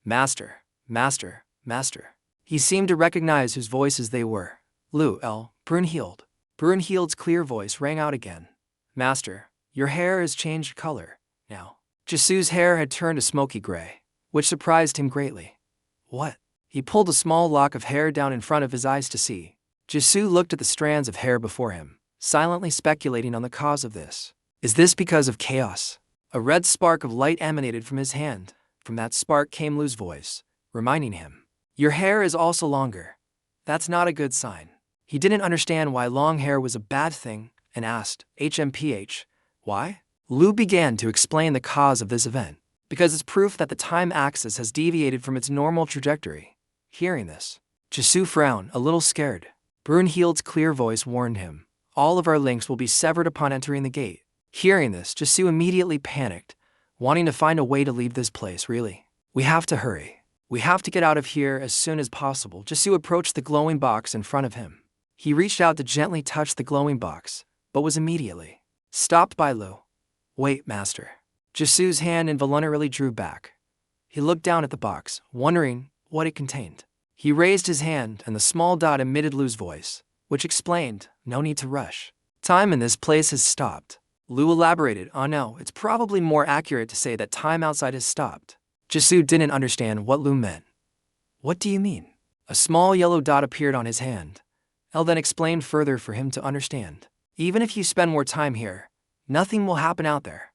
Master, master, master. He seemed to recognize whose voices they were. Lu L. Brunhild. Brunhild's clear voice rang out again. Master, your hair has changed color, now. Jisoo's hair had turned a smoky gray, which surprised him greatly. What? He pulled a small lock of hair down in front of his eyes to see. Jisoo looked at the strands of hair before him, silently speculating on the cause of this. Is this because of chaos? A red spark of light emanated from his hand. From that spark came Lu's voice, reminding him. Your hair is also longer. That's not a good sign. He didn't understand why long hair was a bad thing, and asked, HMPH, why? Lu began to explain the cause of this event. Because it's proof that the time axis has deviated from its normal trajectory. Hearing this, Jisoo frowned, a little scared. Brunhild's clear voice warned him. All of our links will be severed upon entering the gate. Hearing this, Jisoo immediately panicked, wanting to find a way to leave this place, really. We have to hurry. We have to get out of here as soon as possible. Jisoo approached the glowing box in front of him. He reached out to gently touch the glowing box, but was immediately stopped by Lu. Wait, master. Jisoo's hand involuntarily drew back. He looked down at the box, wondering what it contained. He raised his hand and the small dot emitted Lu's voice, which explained, no need to rush. Time in this place has stopped. Lu elaborated, oh no, it's probably more accurate to say that time outside has stopped. Jisoo didn't understand what Lu meant. What do you mean? A small yellow dot appeared on his hand. El then explained further for him to understand. Even if you spend more time here, nothing will happen out there.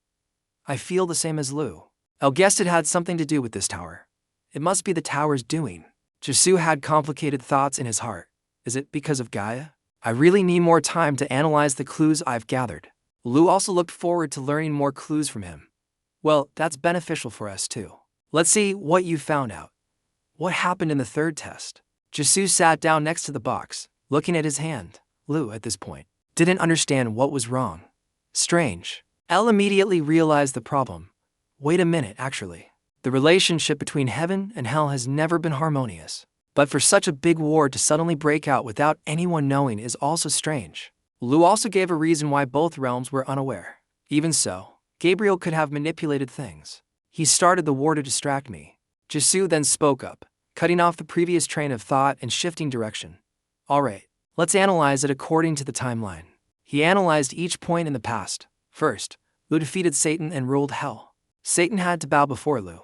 I feel the same as Lu. El guessed it had something to do with this tower. It must be the tower's doing. Jisoo had complicated thoughts in his heart. Is it because of Gaia? I really need more time to analyze the clues I've gathered. Lu also looked forward to learning more clues from him. Well, that's beneficial for us too. Let's see what you found out. What happened in the third test? Jisoo sat down next to the box, looking at his hand. Lu, at this point, didn't understand what was wrong. Strange. El immediately realized the problem. Wait a minute, actually. The relationship between heaven and hell has never been harmonious. But for such a big war to suddenly break out without anyone knowing is also strange. Lu also gave a reason why both realms were unaware. Even so, Gabriel could have manipulated things. He started the war to distract me. Jisoo then spoke up, cutting off the previous train of thought and shifting direction. Alright, let's analyze it according to the timeline. He analyzed each point in the past. First, Lu defeated Satan and ruled hell. Satan had to bow before Lu.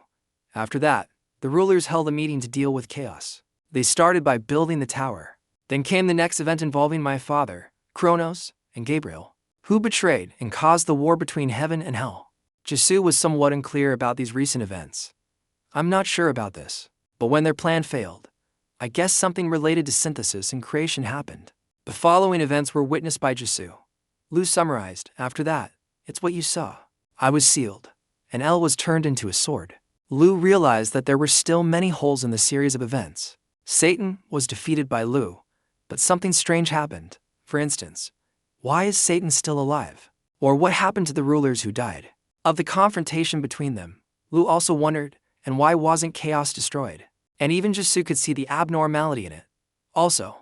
After that, the rulers held a meeting to deal with chaos. They started by building the tower. Then came the next event involving my father, Kronos, and Gabriel, who betrayed and caused the war between heaven and hell. Jisoo was somewhat unclear about these recent events. I'm not sure about this, but when their plan failed, I guess something related to synthesis and creation happened. The following events were witnessed by Jisoo. Lu summarized, after that, it's what you saw. I was sealed, and L was turned into a sword. Lu realized that there were still many holes in the series of events. Satan was defeated by Lu, but something strange happened. For instance, why is Satan still alive? Or what happened to the rulers who died? Of the confrontation between them, Lu also wondered, and why wasn't chaos destroyed? And even Jisoo could see the abnormality in it. Also,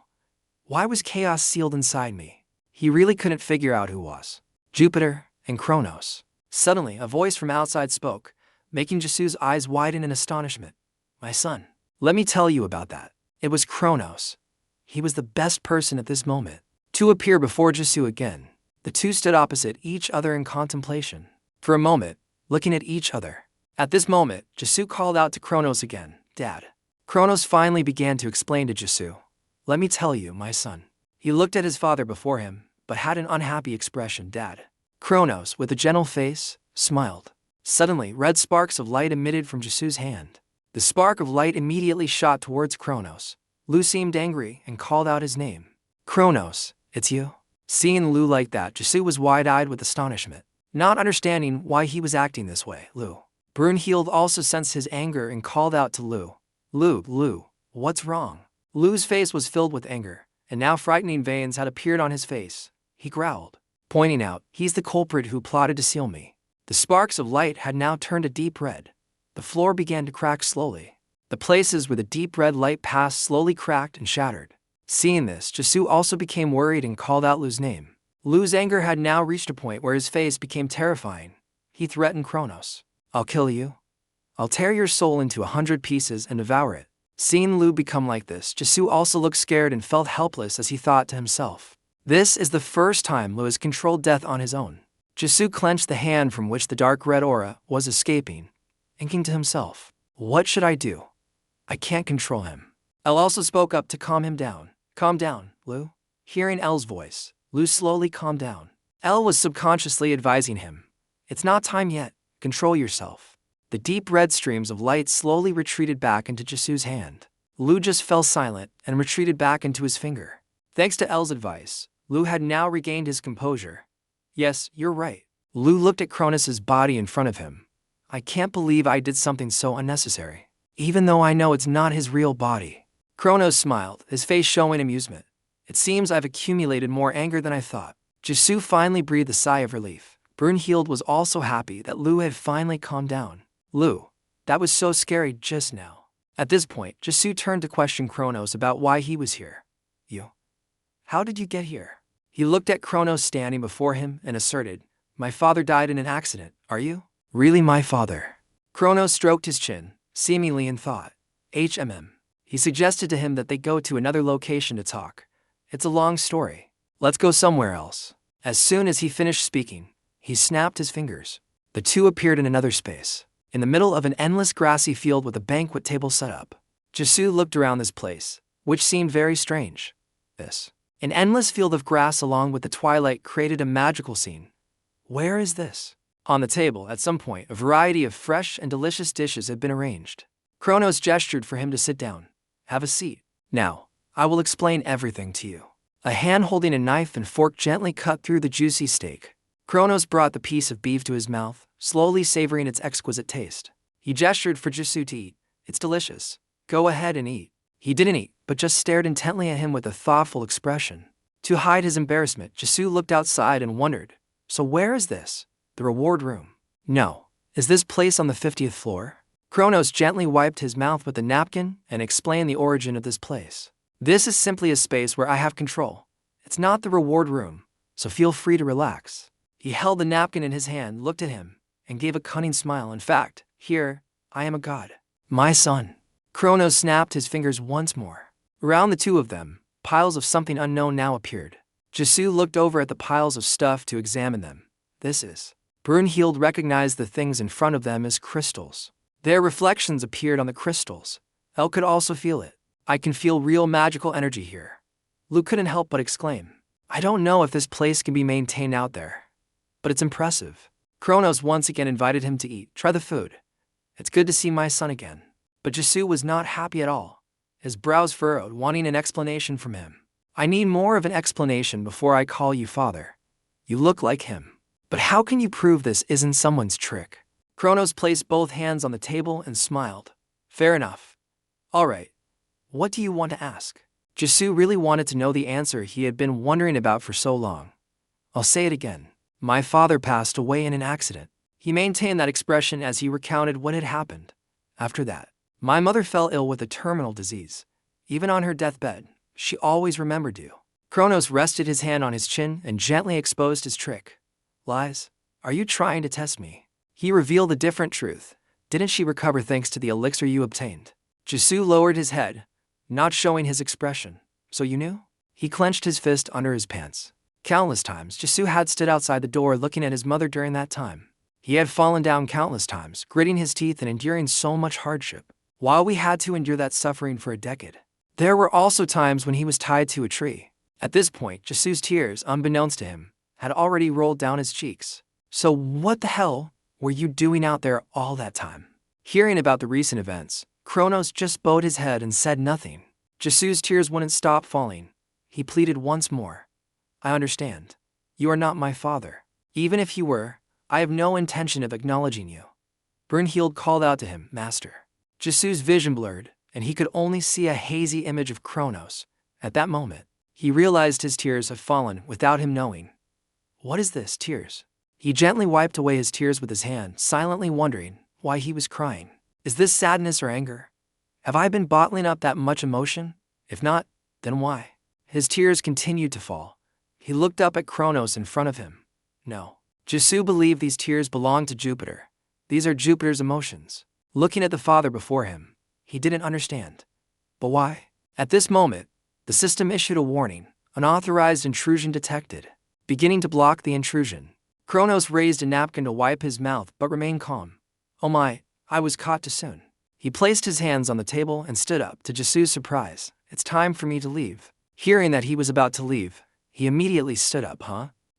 why was chaos sealed inside me? He really couldn't figure out who was. Jupiter and Kronos. Suddenly, a voice from outside spoke, making Jisoo's eyes widen in astonishment. My son, let me tell you about that. It was Kronos. He was the best person at this moment to appear before Jisoo again. The two stood opposite each other in contemplation. For a moment, looking at each other. At this moment, Jisoo called out to Kronos again, Dad. Kronos finally began to explain to Jisoo. Let me tell you, my son. He looked at his father before him, but had an unhappy expression. Dad. Kronos, with a gentle face, smiled. Suddenly, red sparks of light emitted from Jisoo's hand. The spark of light immediately shot towards Kronos. Lu seemed angry and called out his name. Kronos, it's you? Seeing Lu like that, Jisoo was wide-eyed with astonishment, not understanding why he was acting this way. Lu. Brunhild also sensed his anger and called out to Lu. Lu, what's wrong? Lu's face was filled with anger, and now frightening veins had appeared on his face. He growled, pointing out, he's the culprit who plotted to seal me. The sparks of light had now turned a deep red. The floor began to crack slowly. The places where the deep red light passed slowly cracked and shattered. Seeing this, Jisoo also became worried and called out Lu's name. Lu's anger had now reached a point where his face became terrifying. He threatened Kronos. I'll kill you. I'll tear your soul into 100 pieces and devour it. Seeing Lu become like this, Jisoo also looked scared and felt helpless as he thought to himself. This is the first time Lu has controlled death on his own. Jisoo clenched the hand from which the dark red aura was escaping, thinking to himself, what should I do? I can't control him. El also spoke up to calm him down. Calm down, Lu. Hearing El's voice, Lu slowly calmed down. El was subconsciously advising him. It's not time yet. Control yourself. The deep red streams of light slowly retreated back into Jisoo's hand. Lu just fell silent and retreated back into his finger. Thanks to El's advice, Lu had now regained his composure. Yes, you're right. Lu looked at Kronos' body in front of him. I can't believe I did something so unnecessary, even though I know it's not his real body. Kronos smiled, his face showing amusement. It seems I've accumulated more anger than I thought. Jisoo finally breathed a sigh of relief. Brunhild was also happy that Lu had finally calmed down. Lu, that was so scary just now. At this point, Jisoo turned to question Kronos about why he was here. You? How did you get here? He looked at Kronos standing before him and asserted, my father died in an accident, are you? Really my father? Kronos stroked his chin, seemingly in thought. He suggested to him that they go to another location to talk. It's a long story. Let's go somewhere else. As soon as he finished speaking, he snapped his fingers. The two appeared in another space, in the middle of an endless grassy field with a banquet table set up. Jisoo looked around this place, which seemed very strange. This An endless field of grass along with the twilight created a magical scene. Where is this? On the table, at some point, a variety of fresh and delicious dishes had been arranged. Kronos gestured for him to sit down. Have a seat. Now, I will explain everything to you. A hand holding a knife and fork gently cut through the juicy steak. Kronos brought the piece of beef to his mouth, slowly savoring its exquisite taste. He gestured for Jisoo to eat. It's delicious. Go ahead and eat. He didn't eat, but just stared intently at him with a thoughtful expression. To hide his embarrassment, Jisoo looked outside and wondered, so where is this? The reward room? No. Is this place on the 50th floor? Kronos gently wiped his mouth with a napkin and explained the origin of this place. This is simply a space where I have control. It's not the reward room, so feel free to relax. He held the napkin in his hand, looked at him, and gave a cunning smile. In fact, here, I am a god. My son. Kronos snapped his fingers once more. Around the two of them, piles of something unknown now appeared. Jisoo looked over at the piles of stuff to examine them. This is. Brunhild recognized the things in front of them as crystals. Their reflections appeared on the crystals. Elle could also feel it. I can feel real magical energy here. Lu couldn't help but exclaim. I don't know if this place can be maintained out there, but it's impressive. Kronos once again invited him to eat. Try the food. It's good to see my son again. But Jisoo was not happy at all. His brows furrowed, wanting an explanation from him. I need more of an explanation before I call you father. You look like him. But how can you prove this isn't someone's trick? Kronos placed both hands on the table and smiled. Fair enough. All right. What do you want to ask? Jisoo really wanted to know the answer he had been wondering about for so long. I'll say it again. My father passed away in an accident. He maintained that expression as he recounted what had happened. After that, my mother fell ill with a terminal disease. Even on her deathbed, she always remembered you. Kronos rested his hand on his chin and gently exposed his trick. Lies? Are you trying to test me? He revealed a different truth. Didn't she recover thanks to the elixir you obtained? Jisoo lowered his head, not showing his expression. So you knew? He clenched his fist under his pants. Countless times, Jisoo had stood outside the door looking at his mother during that time. He had fallen down countless times, gritting his teeth and enduring so much hardship. While we had to endure that suffering for a decade, there were also times when he was tied to a tree. At this point, Jisoo's tears, unbeknownst to him, had already rolled down his cheeks. So what the hell were you doing out there all that time? Hearing about the recent events, Kronos just bowed his head and said nothing. Jisoo's tears wouldn't stop falling. He pleaded once more. I understand. You are not my father. Even if you were, I have no intention of acknowledging you. Brunhild called out to him, Master. Jisoo's vision blurred, and he could only see a hazy image of Kronos. At that moment, he realized his tears had fallen without him knowing. What is this, tears? He gently wiped away his tears with his hand, silently wondering why he was crying. Is this sadness or anger? Have I been bottling up that much emotion? If not, then why? His tears continued to fall. He looked up at Kronos in front of him. No. Jisoo believed these tears belonged to Jupiter. These are Jupiter's emotions. Looking at the father before him, he didn't understand. But why? At this moment, the system issued a warning. Unauthorized intrusion detected. Beginning to block the intrusion. Kronos raised a napkin to wipe his mouth but remained calm. Oh my, I was caught too soon. He placed his hands on the table and stood up. To Jisoo's surprise, it's time for me to leave. Hearing that he was about to leave, he immediately stood up,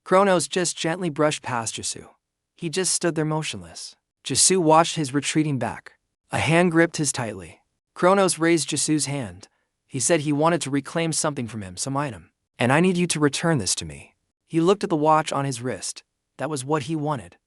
Kronos just gently brushed past Jisoo. He just stood there motionless. Jisoo watched his retreating back. A hand gripped his tightly. Kronos raised Jisoo's hand. He said he wanted to reclaim something from him, some item. And I need you to return this to me. He looked at the watch on his wrist. That was what he wanted.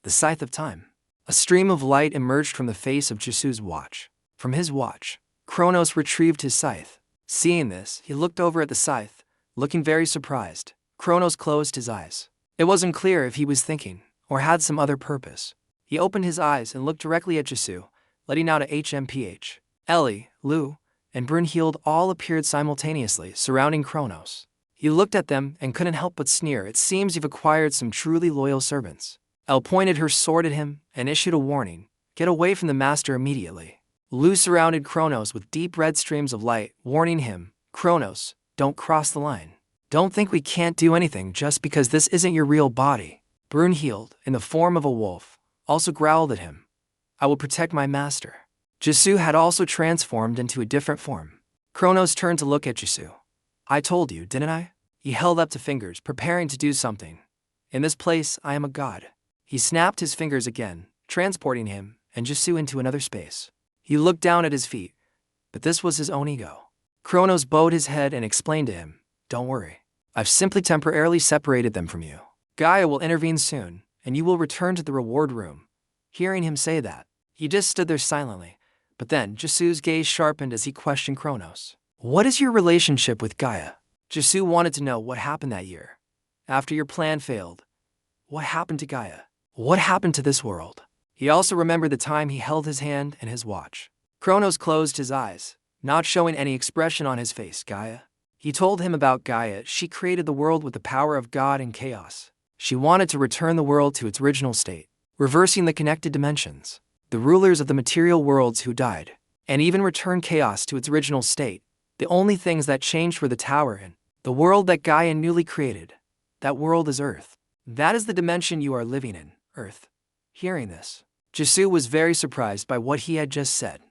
The scythe of time. A stream of light emerged from the face of Jisoo's watch. From his watch, Kronos retrieved his scythe. Seeing this, he looked over at the scythe, looking very surprised. Kronos closed his eyes. It wasn't clear if he was thinking, or had some other purpose. He opened his eyes and looked directly at Jisoo, letting out a HMPH. Ellie, Lu, and Brunhild all appeared simultaneously, surrounding Kronos. He looked at them and couldn't help but sneer. It seems you've acquired some truly loyal servants. Elle pointed her sword at him and issued a warning. Get away from the master immediately. Lu surrounded Kronos with deep red streams of light, warning him, Kronos, don't cross the line. Don't think we can't do anything just because this isn't your real body. Brunhild, in the form of a wolf, also growled at him. I will protect my master. Jisoo had also transformed into a different form. Kronos turned to look at Jisoo. I told you, didn't I? He held up two fingers, preparing to do something. In this place, I am a god. He snapped his fingers again, transporting him and Jisoo into another space. He looked down at his feet, but this was his own ego. Kronos bowed his head and explained to him, "Don't worry. I've simply temporarily separated them from you. Gaia will intervene soon, and you will return to the reward room." Hearing him say that, he just stood there silently, but then Jisoo's gaze sharpened as he questioned Kronos. "What is your relationship with Gaia?" Jisoo wanted to know what happened that year. After your plan failed, what happened to Gaia? What happened to this world? He also remembered the time he held his hand and his watch. Kronos closed his eyes, not showing any expression on his face. Gaia? He told him about Gaia. She created the world with the power of God and chaos. She wanted to return the world to its original state, reversing the connected dimensions, the rulers of the material worlds who died, and even return chaos to its original state. The only things that changed were the tower and the world that Gaia newly created. That world is Earth. That is the dimension you are living in, Earth. Hearing this, Jisoo was very surprised by what he had just said.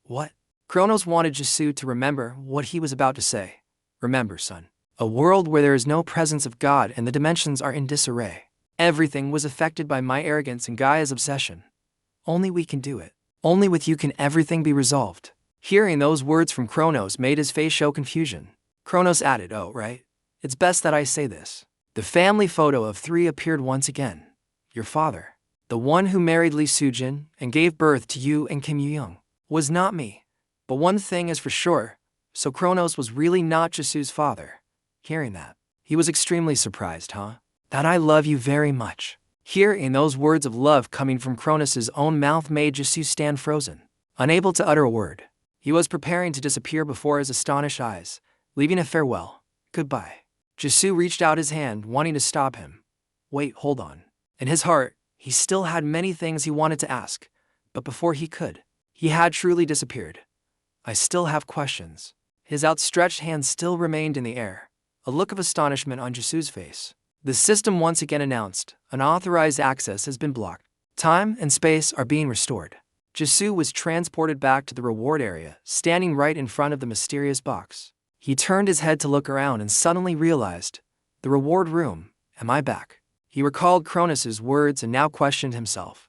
What? Kronos wanted Jisoo to remember what he was about to say. Remember, son, a world where there is no presence of God and the dimensions are in disarray. Everything was affected by my arrogance and Gaia's obsession. Only we can do it. Only with you can everything be resolved. Hearing those words from Kronos made his face show confusion. Kronos added, "Oh, right. It's best that I say this." The family photo of three appeared once again. Your father, the one who married Lee Soo-jin and gave birth to you and Kim Yoo-young, was not me. But one thing is for sure, so Kronos was really not Jisoo's father. Hearing that, he was extremely surprised, huh? That I love you very much. Hearing those words of love coming from Kronos' own mouth made Jisoo stand frozen, unable to utter a word. He was preparing to disappear before his astonished eyes, leaving a farewell, goodbye. Jisoo reached out his hand, wanting to stop him. Wait, hold on. In his heart, he still had many things he wanted to ask, but before he could, he had truly disappeared. I still have questions. His outstretched hand still remained in the air, a look of astonishment on Jisoo's face. The system once again announced, unauthorized access has been blocked. Time and space are being restored. Jisoo was transported back to the reward area, standing right in front of the mysterious box. He turned his head to look around and suddenly realized, the reward room, am I back? He recalled Kronos' words and now questioned himself.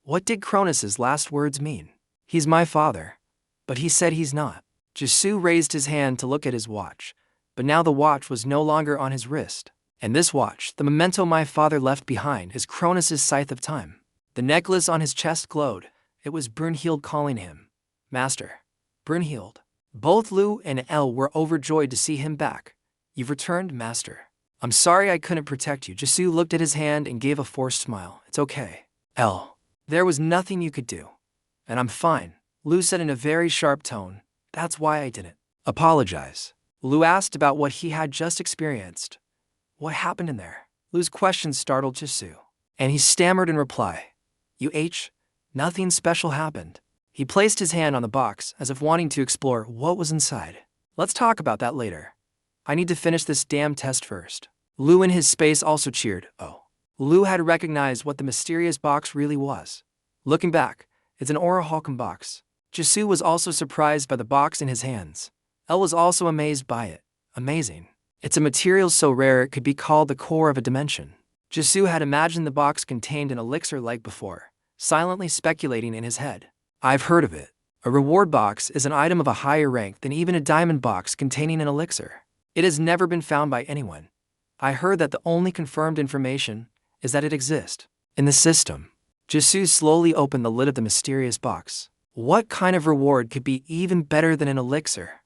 What did Kronos' last words mean? He's my father. But he said he's not. Jisoo raised his hand to look at his watch, but now the watch was no longer on his wrist. And this watch, the memento my father left behind, is Kronos' scythe of time. The necklace on his chest glowed. It was Brunhild calling him. Master. Brunhild. Both Lu and El were overjoyed to see him back. You've returned, Master. I'm sorry I couldn't protect you. Jisoo looked at his hand and gave a forced smile. It's okay. El. There was nothing you could do. And I'm fine. Lu said in a very sharp tone. That's why I didn't apologize. Lu asked about what he had just experienced. What happened in there? Lu's question startled Jisoo, and he stammered in reply. Nothing special happened. He placed his hand on the box as if wanting to explore what was inside. Let's talk about that later. I need to finish this damn test first. Lu in his space also cheered. Oh. Lu had recognized what the mysterious box really was. Looking back, it's an Aura Holcomb box. Jisoo was also surprised by the box in his hands. El was also amazed by it. Amazing. It's a material so rare it could be called the core of a dimension. Jisoo had imagined the box contained an elixir like before, silently speculating in his head. I've heard of it. A reward box is an item of a higher rank than even a diamond box containing an elixir. It has never been found by anyone. I heard that the only confirmed information is that it exists in the system. Jisoo slowly opened the lid of the mysterious box. What kind of reward could be even better than an elixir?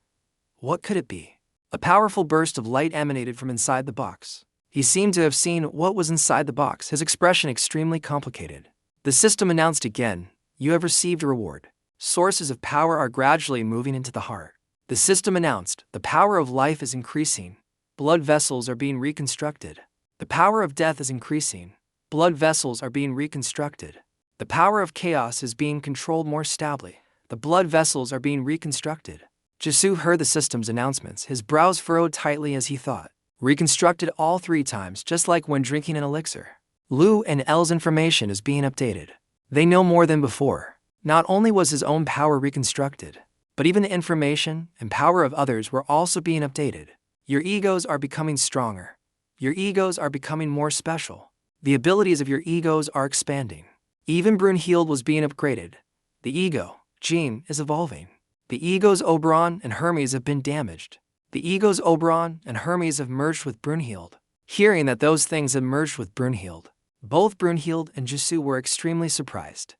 What could it be? A powerful burst of light emanated from inside the box. He seemed to have seen what was inside the box, his expression extremely complicated. The system announced again, you have received a reward. Sources of power are gradually moving into the heart. The system announced, the power of life is increasing. Blood vessels are being reconstructed. The power of death is increasing. Blood vessels are being reconstructed. The power of chaos is being controlled more stably. The blood vessels are being reconstructed. Jisoo heard the system's announcements, his brows furrowed tightly as he thought. Reconstructed all 3 times, just like when drinking an elixir. Lu and El's information is being updated. They know more than before. Not only was his own power reconstructed, but even the information and power of others were also being updated. Your egos are becoming stronger. Your egos are becoming more special. The abilities of your egos are expanding. Even Brunhilde was being upgraded. The ego, Jean, is evolving. The egos Oberon and Hermes have been damaged. The egos Oberon and Hermes have merged with Brunhilde. Hearing that those things had merged with Brunhilde, both Brunhilde and Jisoo were extremely surprised.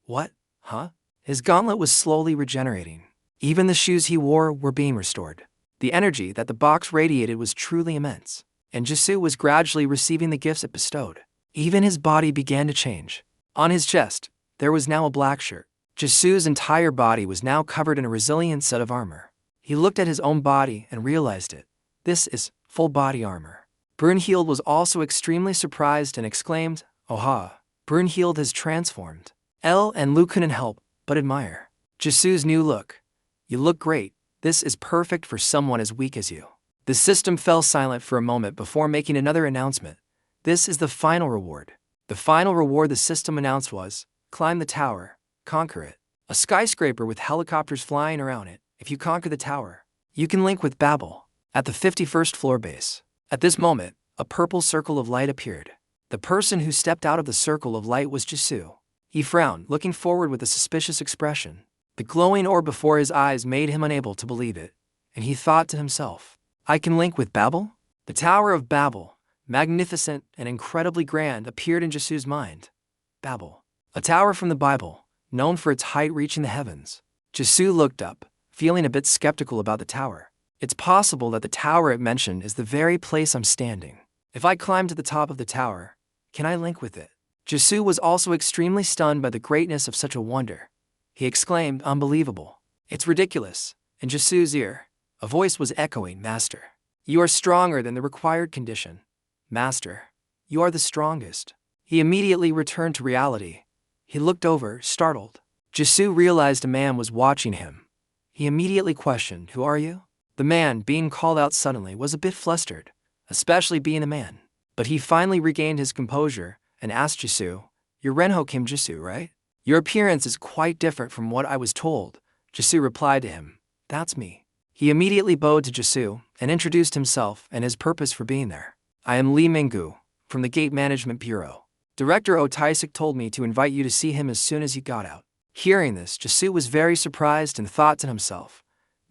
What? Huh? His gauntlet was slowly regenerating. Even the shoes he wore were being restored. The energy that the box radiated was truly immense, and Jisoo was gradually receiving the gifts it bestowed. Even his body began to change. On his chest, there was now a black shirt. Jisoo's entire body was now covered in a resilient set of armor. He looked at his own body and realized it. This is full body armor. Brunhilde was also extremely surprised and exclaimed, "Oha, Brunhilde has transformed." Elle and Lu couldn't help but admire Jisoo's new look. "You look great. This is perfect for someone as weak as you." The system fell silent for a moment before making another announcement. "This is the final reward." The final reward the system announced was, "Climb the tower, conquer it." A skyscraper with helicopters flying around it. If you conquer the tower, you can link with Babel at the 51st floor base. At this moment, a purple circle of light appeared. The person who stepped out of the circle of light was Jisoo. He frowned, looking forward with a suspicious expression. The glowing orb before his eyes made him unable to believe it, and he thought to himself, "I can link with Babel?" The Tower of Babel, magnificent and incredibly grand, appeared in Jisoo's mind. Babel, a tower from the Bible, known for its height reaching the heavens. Jisoo looked up, feeling a bit skeptical about the tower. It's possible that the tower it mentioned is the very place I'm standing. If I climb to the top of the tower, can I link with it? Jisoo was also extremely stunned by the greatness of such a wonder. He exclaimed, "Unbelievable. It's ridiculous." In Jisoo's ear, a voice was echoing, "Master, you are stronger than the required condition. Master, you are the strongest." He immediately returned to reality. He looked over, startled. Jisoo realized a man was watching him. He immediately questioned, "Who are you?" The man, being called out suddenly, was a bit flustered, especially being a man. But he finally regained his composure and asked Jisoo, "You're Renho Kim Jisoo, right? Your appearance is quite different from what I was told." Jisoo replied to him, "That's me." He immediately bowed to Jisoo and introduced himself and his purpose for being there. "I am Lee Minggu, from the Gate Management Bureau. Director Oh Taisik told me to invite you to see him as soon as you got out." Hearing this, Jisoo was very surprised and thought to himself,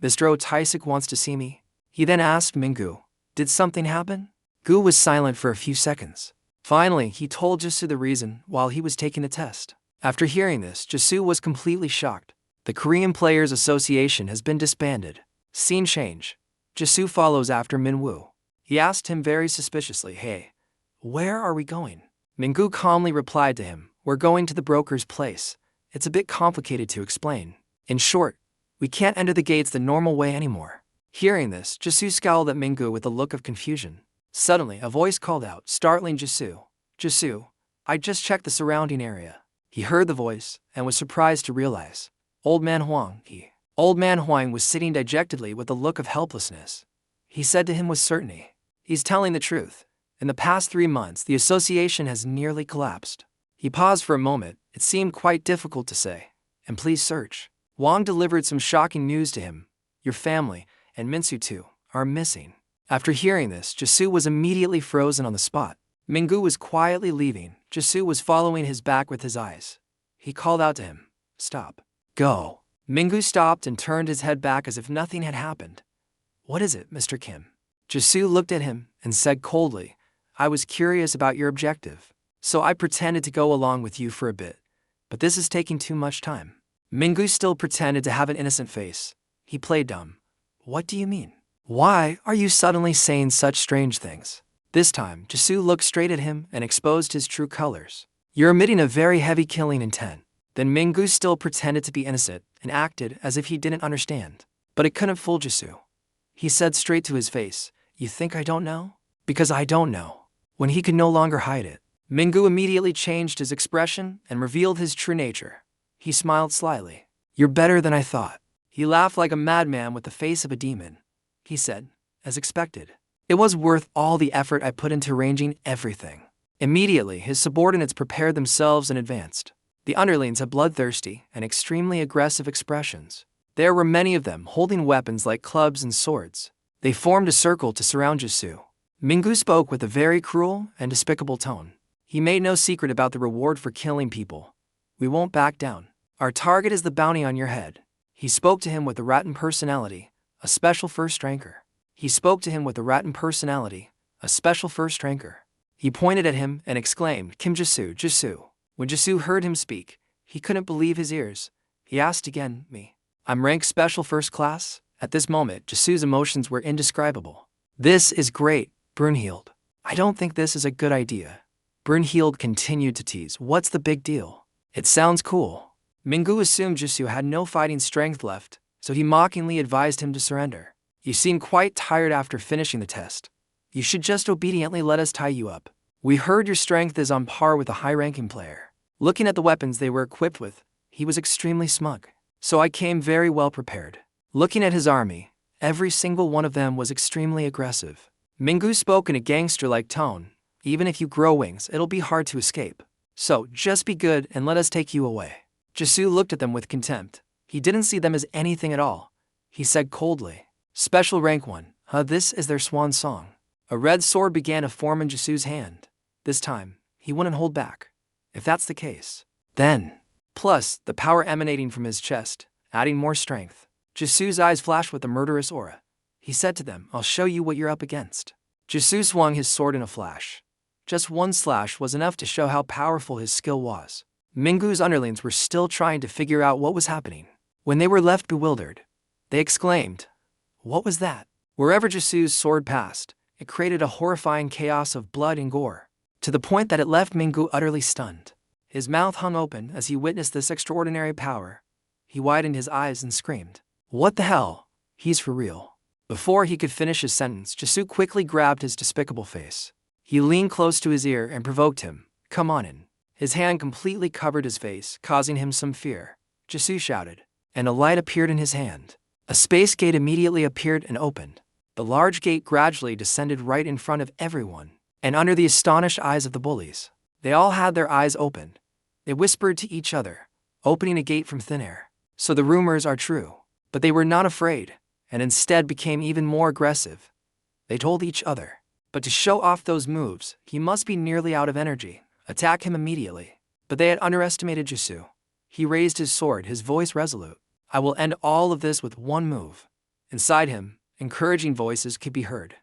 "Mr. Oh Taisik wants to see me?" He then asked Minggu, "Did something happen?" Gu was silent for a few seconds. Finally, he told Jisoo the reason while he was taking the test. After hearing this, Jisoo was completely shocked. The Korean Players Association has been disbanded. Scene change. Jisoo follows after Minwoo. He asked him very suspiciously, "Hey, where are we going?" Minggu calmly replied to him, "We're going to the broker's place. It's a bit complicated to explain. In short, we can't enter the gates the normal way anymore." Hearing this, Jisoo scowled at Minggu with a look of confusion. Suddenly, a voice called out, startling Jisoo. "Jisoo, I just checked the surrounding area." He heard the voice and was surprised to realize Old Man Huang. Old Man Huang was sitting dejectedly with a look of helplessness. He said to him with certainty, "He's telling the truth. In the past 3 months, the association has nearly collapsed." He paused for a moment. It seemed quite difficult to say, "And please search." Wang delivered some shocking news to him. "Your family, and Minsu too, are missing." After hearing this, Jisoo was immediately frozen on the spot. Minggu was quietly leaving. Jisoo was following his back with his eyes. He called out to him, "Stop. Go." Minggu stopped and turned his head back as if nothing had happened. "What is it, Mr. Kim?" Jisoo looked at him and said coldly, "I was curious about your objective, so I pretended to go along with you for a bit. But this is taking too much time." Minggu still pretended to have an innocent face. He played dumb. "What do you mean? Why are you suddenly saying such strange things?" This time, Jisoo looked straight at him and exposed his true colors. "You're emitting a very heavy killing intent." Then Minggu still pretended to be innocent and acted as if he didn't understand. But it couldn't fool Jisoo. He said straight to his face, "You think I don't know? Because I don't know." When he could no longer hide it, Minggu immediately changed his expression and revealed his true nature. He smiled slyly. "You're better than I thought." He laughed like a madman with the face of a demon. He said, as expected, "It was worth all the effort I put into arranging everything." Immediately, his subordinates prepared themselves and advanced. The underlings had bloodthirsty and extremely aggressive expressions. There were many of them holding weapons like clubs and swords. They formed a circle to surround Jisoo. Minggu spoke with a very cruel and despicable tone. He made no secret about the reward for killing people. We won't back down. Our target is the bounty on your head. He spoke to him with a rattan personality, a special first ranker. He spoke to him with a rattan personality, a special first ranker. He pointed at him and exclaimed, Kim Jisoo, Jisoo. When Jisoo heard him speak, he couldn't believe his ears. He asked again, me. I'm ranked special first class? At this moment, Jisoo's emotions were indescribable. This is great, Brunhild. I don't think this is a good idea. Brunhild continued to tease, what's the big deal? It sounds cool. Minggu assumed Jisoo had no fighting strength left, so he mockingly advised him to surrender. You seem quite tired after finishing the test. You should just obediently let us tie you up. We heard your strength is on par with a high-ranking player. Looking at the weapons they were equipped with, he was extremely smug. So I came very well prepared. Looking at his army, every single one of them was extremely aggressive. Minggu spoke in a gangster-like tone. Even if you grow wings, it'll be hard to escape. So, just be good and let us take you away. Jisoo looked at them with contempt. He didn't see them as anything at all. He said coldly, Special rank 1, this is their swan song. A red sword began to form in Jisoo's hand. This time, he wouldn't hold back. If that's the case, then. Plus, the power emanating from his chest, adding more strength. Jisoo's eyes flashed with a murderous aura. He said to them, I'll show you what you're up against. Jisoo swung his sword in a flash. Just one slash was enough to show how powerful his skill was. Minggu's underlings were still trying to figure out what was happening. When they were left bewildered, they exclaimed, What was that? Wherever Jisoo's sword passed, it created a horrifying chaos of blood and gore, to the point that it left Minggu utterly stunned. His mouth hung open as he witnessed this extraordinary power. He widened his eyes and screamed, What the hell? He's for real. Before he could finish his sentence, Jisoo quickly grabbed his despicable face. He leaned close to his ear and provoked him, Come on in. His hand completely covered his face, causing him some fear. Jisoo shouted, and a light appeared in his hand. A space gate immediately appeared and opened. The large gate gradually descended right in front of everyone, and under the astonished eyes of the bullies. They all had their eyes open. They whispered to each other, opening a gate from thin air. So the rumors are true. But they were not afraid, and instead became even more aggressive. They told each other, but to show off those moves, he must be nearly out of energy. Attack him immediately. But they had underestimated Jisoo. He raised his sword, his voice resolute. I will end all of this with one move. Inside him, encouraging voices could be heard.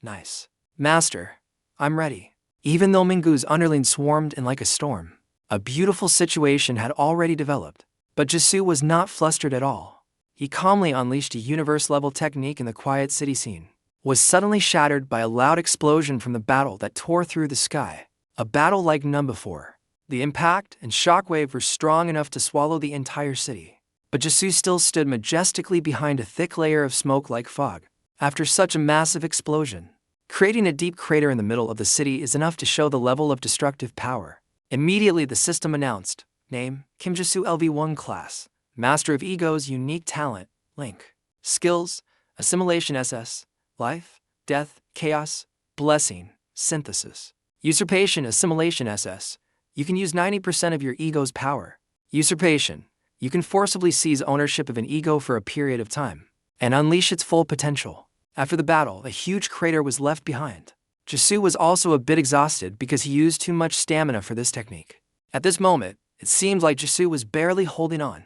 Nice. Master, I'm ready. Even though Minggu's underlings swarmed in like a storm, a beautiful situation had already developed. But Jisoo was not flustered at all. He calmly unleashed a universe-level technique in the quiet city scene. Was suddenly shattered by a loud explosion from the battle that tore through the sky. A battle like none before. The impact and shockwave were strong enough to swallow the entire city. But Jisoo still stood majestically behind a thick layer of smoke like fog. After such a massive explosion, creating a deep crater in the middle of the city is enough to show the level of destructive power. Immediately the system announced, Name, Kim Jisoo LV1 class, Master of Ego's unique talent, Link. Skills, Assimilation SS, Life, Death, Chaos, Blessing, Synthesis. Usurpation, Assimilation SS. You can use 90% of your ego's power. Usurpation. You can forcibly seize ownership of an ego for a period of time and unleash its full potential. After the battle, a huge crater was left behind. Jisoo was also a bit exhausted because he used too much stamina for this technique. At this moment, it seemed like Jisoo was barely holding on.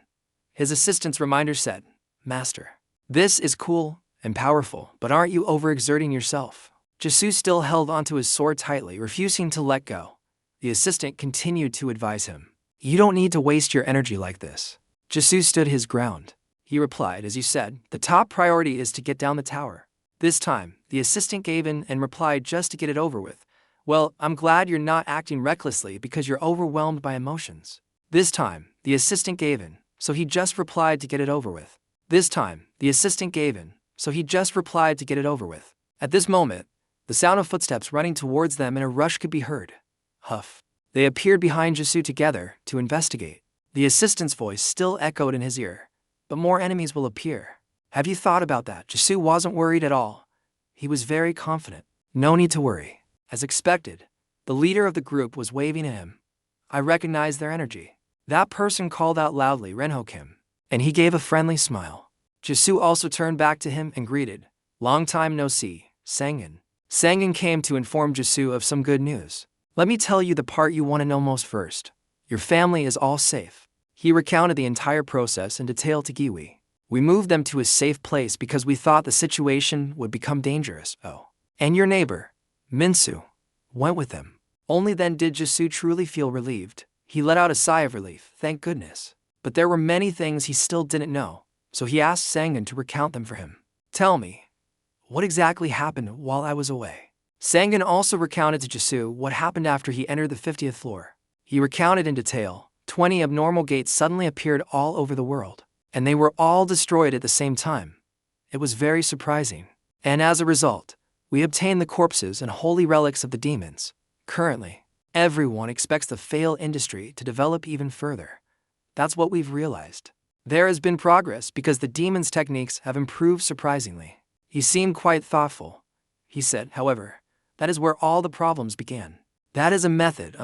His assistant's reminder said, Master, this is cool and powerful, but aren't you overexerting yourself? Jisoo still held onto his sword tightly, refusing to let go. The assistant continued to advise him. You don't need to waste your energy like this. Jisoo stood his ground. He replied, as you said, the top priority is to get down the tower. This time, the assistant gave in and replied just to get it over with. Well, I'm glad you're not acting recklessly because you're overwhelmed by emotions. This time, the assistant gave in, so he just replied to get it over with. This time, the assistant gave in, so he just replied to get it over with. At this moment, the sound of footsteps running towards them in a rush could be heard. Huff. They appeared behind Jisoo together to investigate. The assistant's voice still echoed in his ear. But more enemies will appear. Have you thought about that? Jisoo wasn't worried at all. He was very confident. No need to worry. As expected, the leader of the group was waving at him. I recognized their energy. That person called out loudly, Renho Kim, and he gave a friendly smile. Jisoo also turned back to him and greeted, Long time no see, Sangan. Sangan came to inform Jisu of some good news. Let me tell you the part you want to know most first. Your family is all safe. He recounted the entire process in detail to Giwi. We moved them to a safe place because we thought the situation would become dangerous. Oh. And your neighbor, Minsu, went with them. Only then did Jisu truly feel relieved. He let out a sigh of relief, thank goodness. But there were many things he still didn't know, so he asked Sangan to recount them for him. Tell me, what exactly happened while I was away? Sangan also recounted to Jisu what happened after he entered the 50th floor. He recounted in detail. 20 abnormal gates suddenly appeared all over the world, and they were all destroyed at the same time. It was very surprising. And as a result, we obtained the corpses and holy relics of the demons. Currently, everyone expects the fail industry to develop even further. That's what we've realized. There has been progress because the demons' techniques have improved surprisingly. He seemed quite thoughtful. He said, however, that is where all the problems began. That is a method.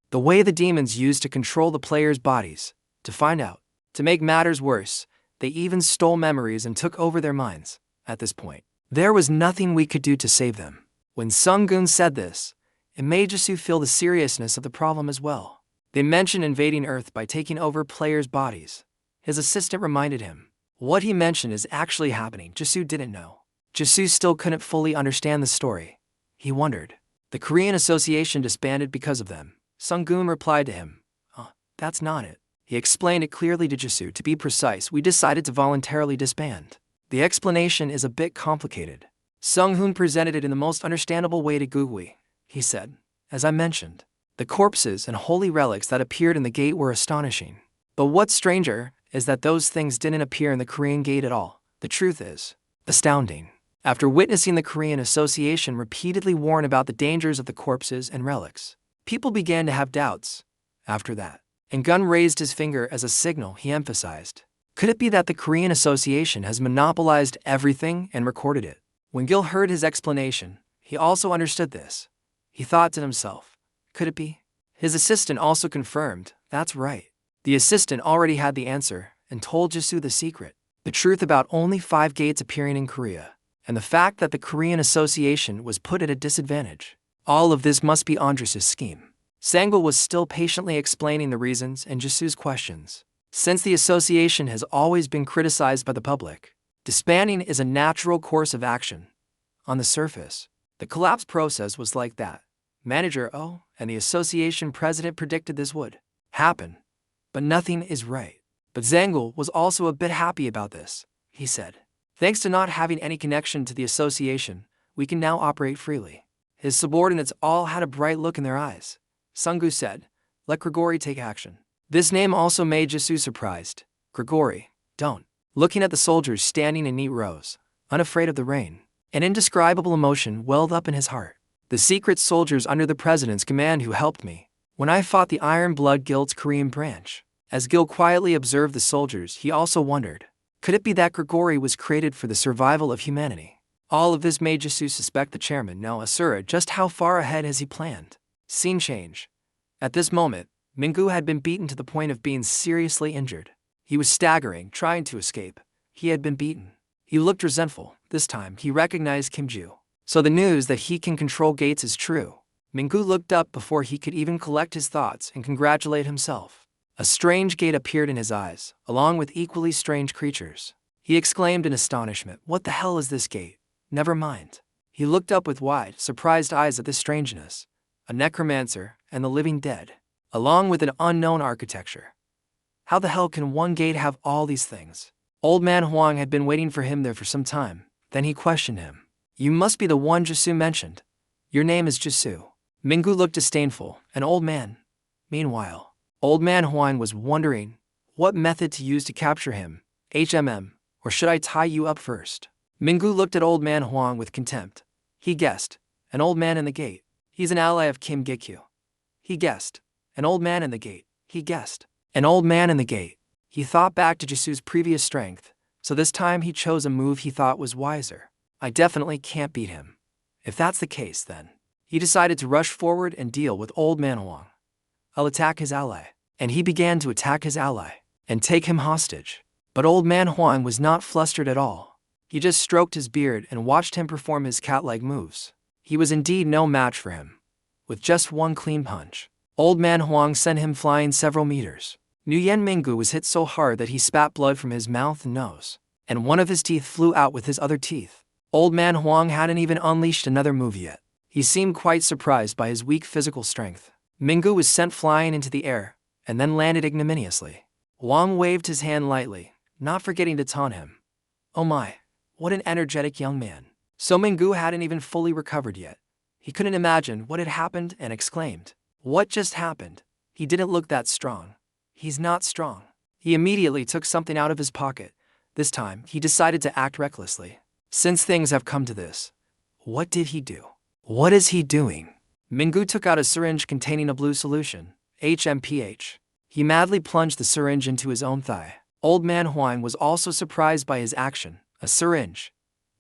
The way the demons used to control the players' bodies. To find out. To make matters worse, they even stole memories and took over their minds. At this point, there was nothing we could do to save them. When Sung-gun said this, it made Jisu feel the seriousness of the problem as well. They mentioned invading Earth by taking over players' bodies. His assistant reminded him. What he mentioned is actually happening. Jisu didn't know. Jisu still couldn't fully understand the story. He wondered. The Korean Association disbanded because of them. Sung-gun replied to him. That's not it. He explained it clearly to Jisu. To be precise, we decided to voluntarily disband. The explanation is a bit complicated. Sung-hoon presented it in the most understandable way to Gugui. He said, as I mentioned, the corpses and holy relics that appeared in the gate were astonishing. But what's stranger is that those things didn't appear in the Korean gate at all. The truth is astounding. After witnessing the Korean Association repeatedly warn about the dangers of the corpses and relics, people began to have doubts. After that, and Gun raised his finger as a signal. He emphasized, could it be that the Korean Association has monopolized everything and recorded it? When Gil heard his explanation, he also understood this. He thought to himself, could it be? His assistant also confirmed, that's right. The assistant already had the answer and told Jisu the secret, the truth about only 5 gates appearing in Korea, and the fact that the Korean Association was put at a disadvantage. All of this must be Andres' scheme. Sangul was still patiently explaining the reasons and Jisu's questions. Since the association has always been criticized by the public, disbanding is a natural course of action. On the surface, the collapse process was like that. Manager O and the association president predicted this would happen. But nothing is right. But Zangul was also a bit happy about this. He said, thanks to not having any connection to the association, we can now operate freely. His subordinates all had a bright look in their eyes. Sungu said, let Grigori take action. This name also made Jisu surprised. Grigori, don't. Looking at the soldiers standing in neat rows, unafraid of the rain, an indescribable emotion welled up in his heart. The secret soldiers under the president's command who helped me when I fought the Iron Blood Guild's Korean branch. As Gil quietly observed the soldiers, he also wondered, could it be that Grigori was created for the survival of humanity? All of this made Jisu suspect the chairman, now Asura, just how far ahead has he planned? Scene change. At this moment, Mingu had been beaten to the point of being seriously injured. He was staggering, trying to escape. He had been beaten. He looked resentful. This time, he recognized Kim Ju. So the news that he can control gates is true. Mingu looked up before he could even collect his thoughts and congratulate himself. A strange gate appeared in his eyes, along with equally strange creatures. He exclaimed in astonishment, what the hell is this gate? Never mind. He looked up with wide, surprised eyes at this strangeness. A necromancer and the living dead, along with an unknown architecture. How the hell can one gate have all these things? Old man Huang had been waiting for him there for some time. Then he questioned him. You must be the one Jisu mentioned. Your name is Jisu. Mingu looked disdainful, an old man. Meanwhile, old man Huang was wondering what method to use to capture him. Or should I tie you up first? Mingu looked at old man Huang with contempt. He guessed, an old man in the gate. He's an ally of Kim Gikyu. He guessed, an old man in the gate. He guessed, an old man in the gate. He thought back to Jisu's previous strength, so this time he chose a move he thought was wiser. I definitely can't beat him. If that's the case, then he decided to rush forward and deal with old man Huang. I'll attack his ally. And he began to attack his ally and take him hostage. But old man Huang was not flustered at all. He just stroked his beard and watched him perform his cat-like moves. He was indeed no match for him. With just one clean punch, Old Man Huang sent him flying several meters. Nguyen Minggu was hit so hard that he spat blood from his mouth and nose, and one of his teeth flew out with his other teeth. Old Man Huang hadn't even unleashed another move yet. He seemed quite surprised by his weak physical strength. Minggu was sent flying into the air, and then landed ignominiously. Huang waved his hand lightly, not forgetting to taunt him. Oh my, what an energetic young man. So Minggu hadn't even fully recovered yet. He couldn't imagine what had happened and exclaimed, "What just happened? He didn't look that strong. He's not strong." He immediately took something out of his pocket. This time, he decided to act recklessly. Since things have come to this, what did he do? What is he doing? Minggu took out a syringe containing a blue solution, HMPH. He madly plunged the syringe into his own thigh. Old Man Huang was also surprised by his action. A syringe.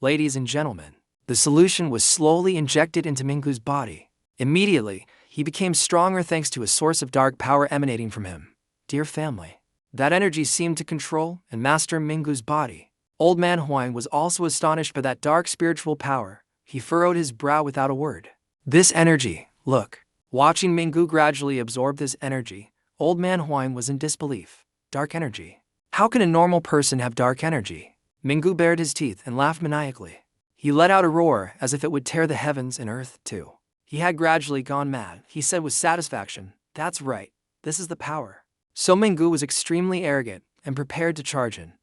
Ladies and gentlemen, the solution was slowly injected into Minggu's body. Immediately, he became stronger thanks to a source of dark power emanating from him. Dear family, that energy seemed to control and master Minggu's body. Old Man Huang was also astonished by that dark spiritual power. He furrowed his brow without a word. This energy, look. Watching Minggu gradually absorb this energy, Old Man Huang was in disbelief. Dark energy. How can a normal person have dark energy? Minggu bared his teeth and laughed maniacally. He let out a roar as if it would tear the heavens and earth too. He had gradually gone mad. He said with satisfaction, "That's right, this is the power." So Minggu was extremely arrogant and prepared to charge in.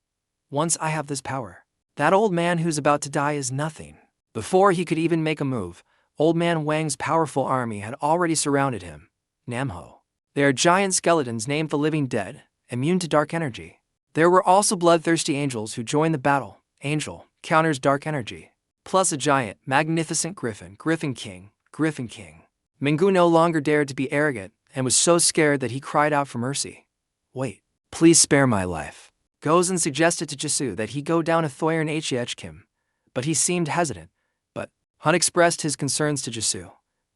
Once I have this power, that old man who's about to die is nothing. Before he could even make a move, Old Man Wang's powerful army had already surrounded him. Namho. They are giant skeletons named the Living Dead, immune to dark energy. There were also bloodthirsty angels who joined the battle. Angel counters dark energy. Plus a giant, magnificent griffin, Griffin King. Minggu no longer dared to be arrogant and was so scared that he cried out for mercy. Wait, please spare my life. Gozan suggested to Jisoo that he go down a Thoyan Hh Kim, but he seemed hesitant. But Hun expressed his concerns to Jisoo.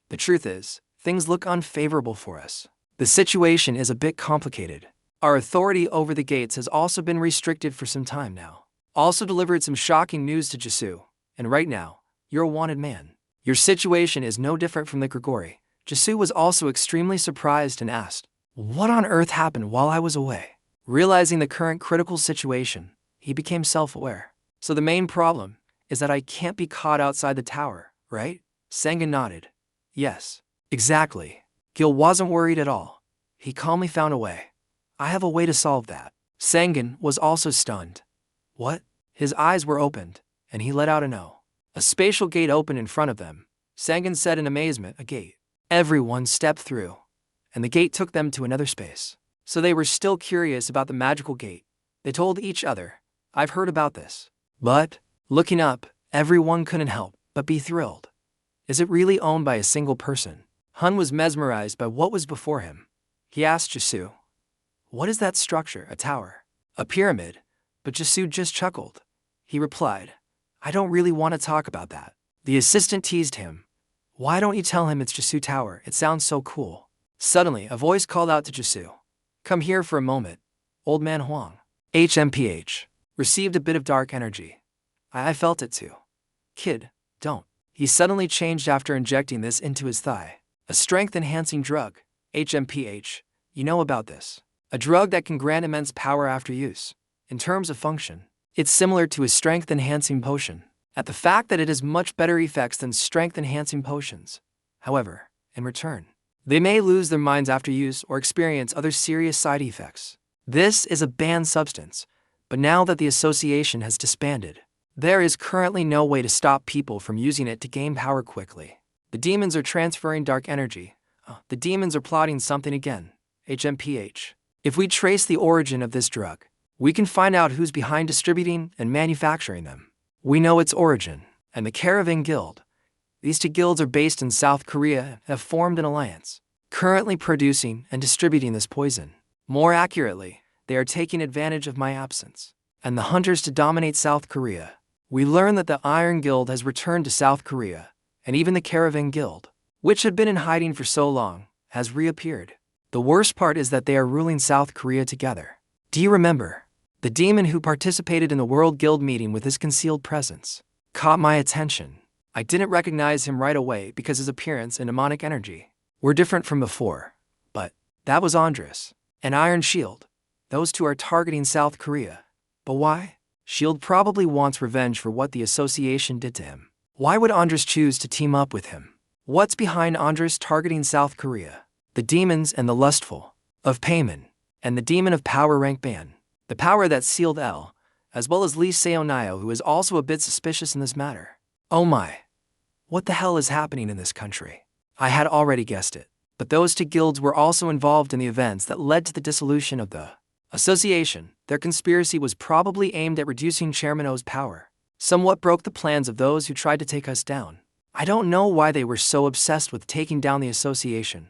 The truth is, things look unfavorable for us. The situation is a bit complicated. Our authority over the gates has also been restricted for some time now. Also delivered some shocking news to Jisoo, and right now, you're a wanted man. Your situation is no different from the Grigori. Jisoo was also extremely surprised and asked, "What on earth happened while I was away?" Realizing the current critical situation, he became self-aware. So the main problem is that I can't be caught outside the tower, right? Sengen nodded. Yes, exactly. Gil wasn't worried at all. He calmly found a way. I have a way to solve that. Sengen was also stunned. What? His eyes were opened, and he let out a no. A spatial gate opened in front of them. Sengen said in amazement, a gate. Everyone stepped through, and the gate took them to another space. So they were still curious about the magical gate. They told each other, I've heard about this. But, looking up, everyone couldn't help but be thrilled. Is it really owned by a single person? Hun was mesmerized by what was before him. He asked Jisoo, what is that structure, a tower? A pyramid? But Jisoo just chuckled. He replied, I don't really want to talk about that. The assistant teased him. Why don't you tell him it's Jisoo Tower? It sounds so cool. Suddenly, a voice called out to Jisoo. Come here for a moment. Old Man Huang. HMPH. Received a bit of dark energy. I felt it too. Kid, don't. He suddenly changed after injecting this into his thigh. A strength-enhancing drug. HMPH. You know about this. A drug that can grant immense power after use. In terms of function, it's similar to a strength-enhancing potion, at the fact that it has much better effects than strength-enhancing potions. However, in return, they may lose their minds after use or experience other serious side effects. This is a banned substance, but now that the association has disbanded, there is currently no way to stop people from using it to gain power quickly. The demons are transferring dark energy. The demons are plotting something again. HMPH. If we trace the origin of this drug, we can find out who's behind distributing and manufacturing them. We know its origin, and the Caravan Guild. These two guilds are based in South Korea and have formed an alliance, currently producing and distributing this poison. More accurately, they are taking advantage of my absence and the hunters to dominate South Korea. We learn that the Iron Guild has returned to South Korea, and even the Caravan Guild, which had been in hiding for so long, has reappeared. The worst part is that they are ruling South Korea together. Do you remember? The demon who participated in the World Guild meeting with his concealed presence caught my attention. I didn't recognize him right away because his appearance and demonic energy were different from before. But that was Andres and Iron Shield. Those two are targeting South Korea. But why? Shield probably wants revenge for what the association did to him. Why would Andres choose to team up with him? What's behind Andres targeting South Korea? The demons and the lustful of Payman, and the demon of power rank ban. The power that sealed L, as well as Lee Seonayo, who is also a bit suspicious in this matter. Oh my. What the hell is happening in this country? I had already guessed it. But those two guilds were also involved in the events that led to the dissolution of the association. Their conspiracy was probably aimed at reducing Chairman O's power. Somewhat broke the plans of those who tried to take us down. I don't know why they were so obsessed with taking down the association,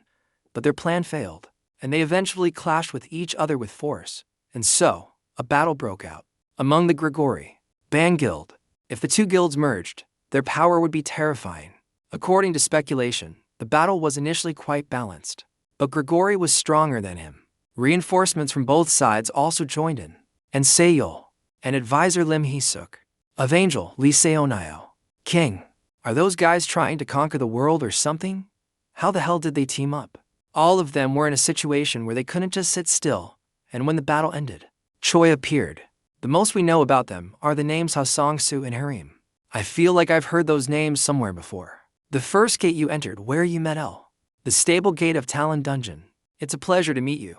but their plan failed, and they eventually clashed with each other with force. And so, a battle broke out among the Grigori Ban Guild. If the two guilds merged, their power would be terrifying. According to speculation, the battle was initially quite balanced, but Grigori was stronger than him. Reinforcements from both sides also joined in, and Seyol, and advisor Lim Hee-suk, of Angel Lee Seonayo. King, are those guys trying to conquer the world or something? How the hell did they team up? All of them were in a situation where they couldn't just sit still, and when the battle ended, Choi appeared. The most we know about them are the names Ha Song-soo and Harim. I feel like I've heard those names somewhere before. The first gate you entered where you met L. The stable gate of Talon Dungeon. It's a pleasure to meet you.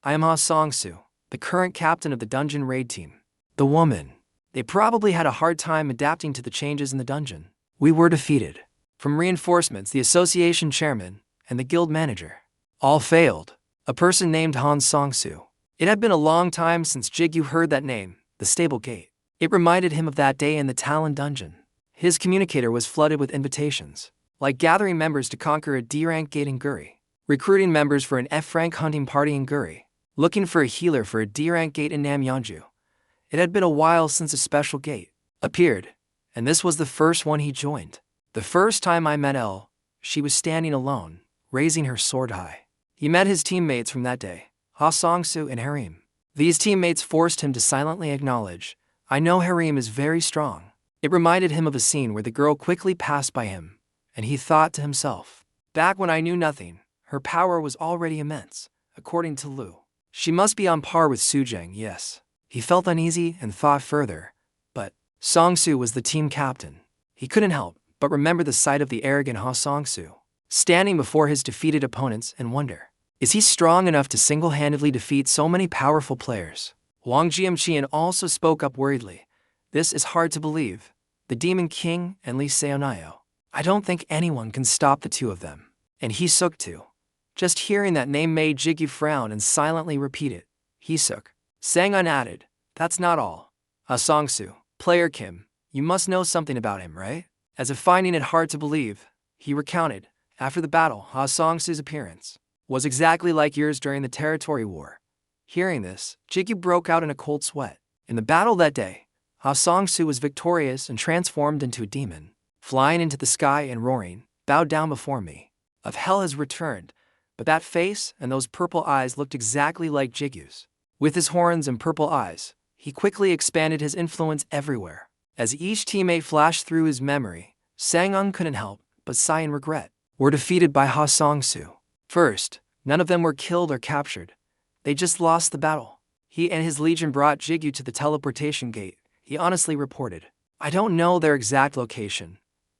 I am Ha Song-soo, the current captain of the dungeon raid team. The woman. They probably had a hard time adapting to the changes in the dungeon. We were defeated. From reinforcements, the association chairman, and the guild manager. All failed. A person named Han Song-soo. It had been a long time since Jigyu heard that name, the stable gate. It reminded him of that day in the Talon dungeon. His communicator was flooded with invitations, like gathering members to conquer a D-rank gate in Guri, recruiting members for an F-rank hunting party in Guri, looking for a healer for a D-rank gate in Namyeonju. It had been a while since a special gate appeared, and this was the first one he joined. The first time I met L, she was standing alone, raising her sword high. He met his teammates from that day, Ha Song-soo and Harim. These teammates forced him to silently acknowledge, I know Harim is very strong. It reminded him of a scene where the girl quickly passed by him, and he thought to himself, back when I knew nothing, her power was already immense, according to Lu. She must be on par with Su Jang, yes. He felt uneasy and thought further, but Song-soo was the team captain. He couldn't help but remember the sight of the arrogant Ha Song-soo, standing before his defeated opponents and wonder, is he strong enough to single-handedly defeat so many powerful players? Wang Jiamqian also spoke up worriedly. This is hard to believe. The Demon King and Lee Seonayo. I don't think anyone can stop the two of them. And Hee-suk too. Just hearing that name made Jigyu frown and silently repeat it. Hee-suk. Sang-un added, that's not all. Ha Song-soo, player Kim, you must know something about him, right? As if finding it hard to believe, he recounted, after the battle, Ha Song-soo's appearance was exactly like yours during the territory war. Hearing this, Jigyu broke out in a cold sweat. In the battle that day, Ha Song-soo was victorious and transformed into a demon, flying into the sky and roaring, bowed down before me. Of hell has returned, but that face and those purple eyes looked exactly like Jigyu's. With his horns and purple eyes, he quickly expanded his influence everywhere. As each teammate flashed through his memory, Sang-un couldn't help but sigh in regret. Were defeated by Ha Song-soo. First, none of them were killed or captured. They just lost the battle. He and his legion brought Jigyu to the teleportation gate. He honestly reported, I don't know their exact location,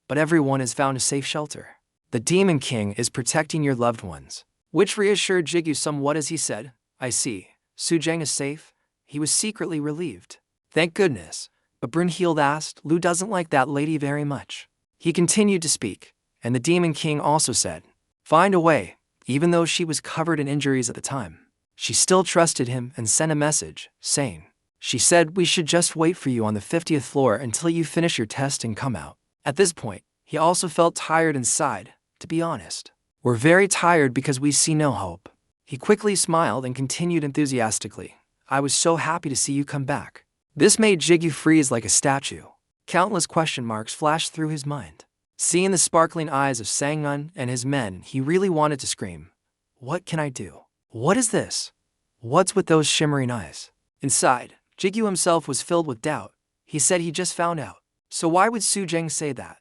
but everyone has found a safe shelter. The Demon King is protecting your loved ones. Which reassured Jigyu somewhat as he said, I see. Su Jang is safe. He was secretly relieved. Thank goodness. But Brunhild asked, Lu doesn't like that lady very much. He continued to speak, and the Demon King also said, find a way. Even though she was covered in injuries at the time, she still trusted him and sent a message, saying, she said we should just wait for you on the 50th floor until you finish your test and come out. At this point, he also felt tired and sighed, to be honest. We're very tired because we see no hope. He quickly smiled and continued enthusiastically, I was so happy to see you come back. This made Jigyu freeze like a statue. Countless question marks flashed through his mind. Seeing the sparkling eyes of Sang-un and his men, he really wanted to scream, what can I do? What is this? What's with those shimmering eyes? Inside, Jigyu himself was filled with doubt. He said he just found out. So why would Su Jang say that?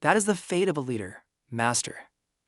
That is the fate of a leader, Master.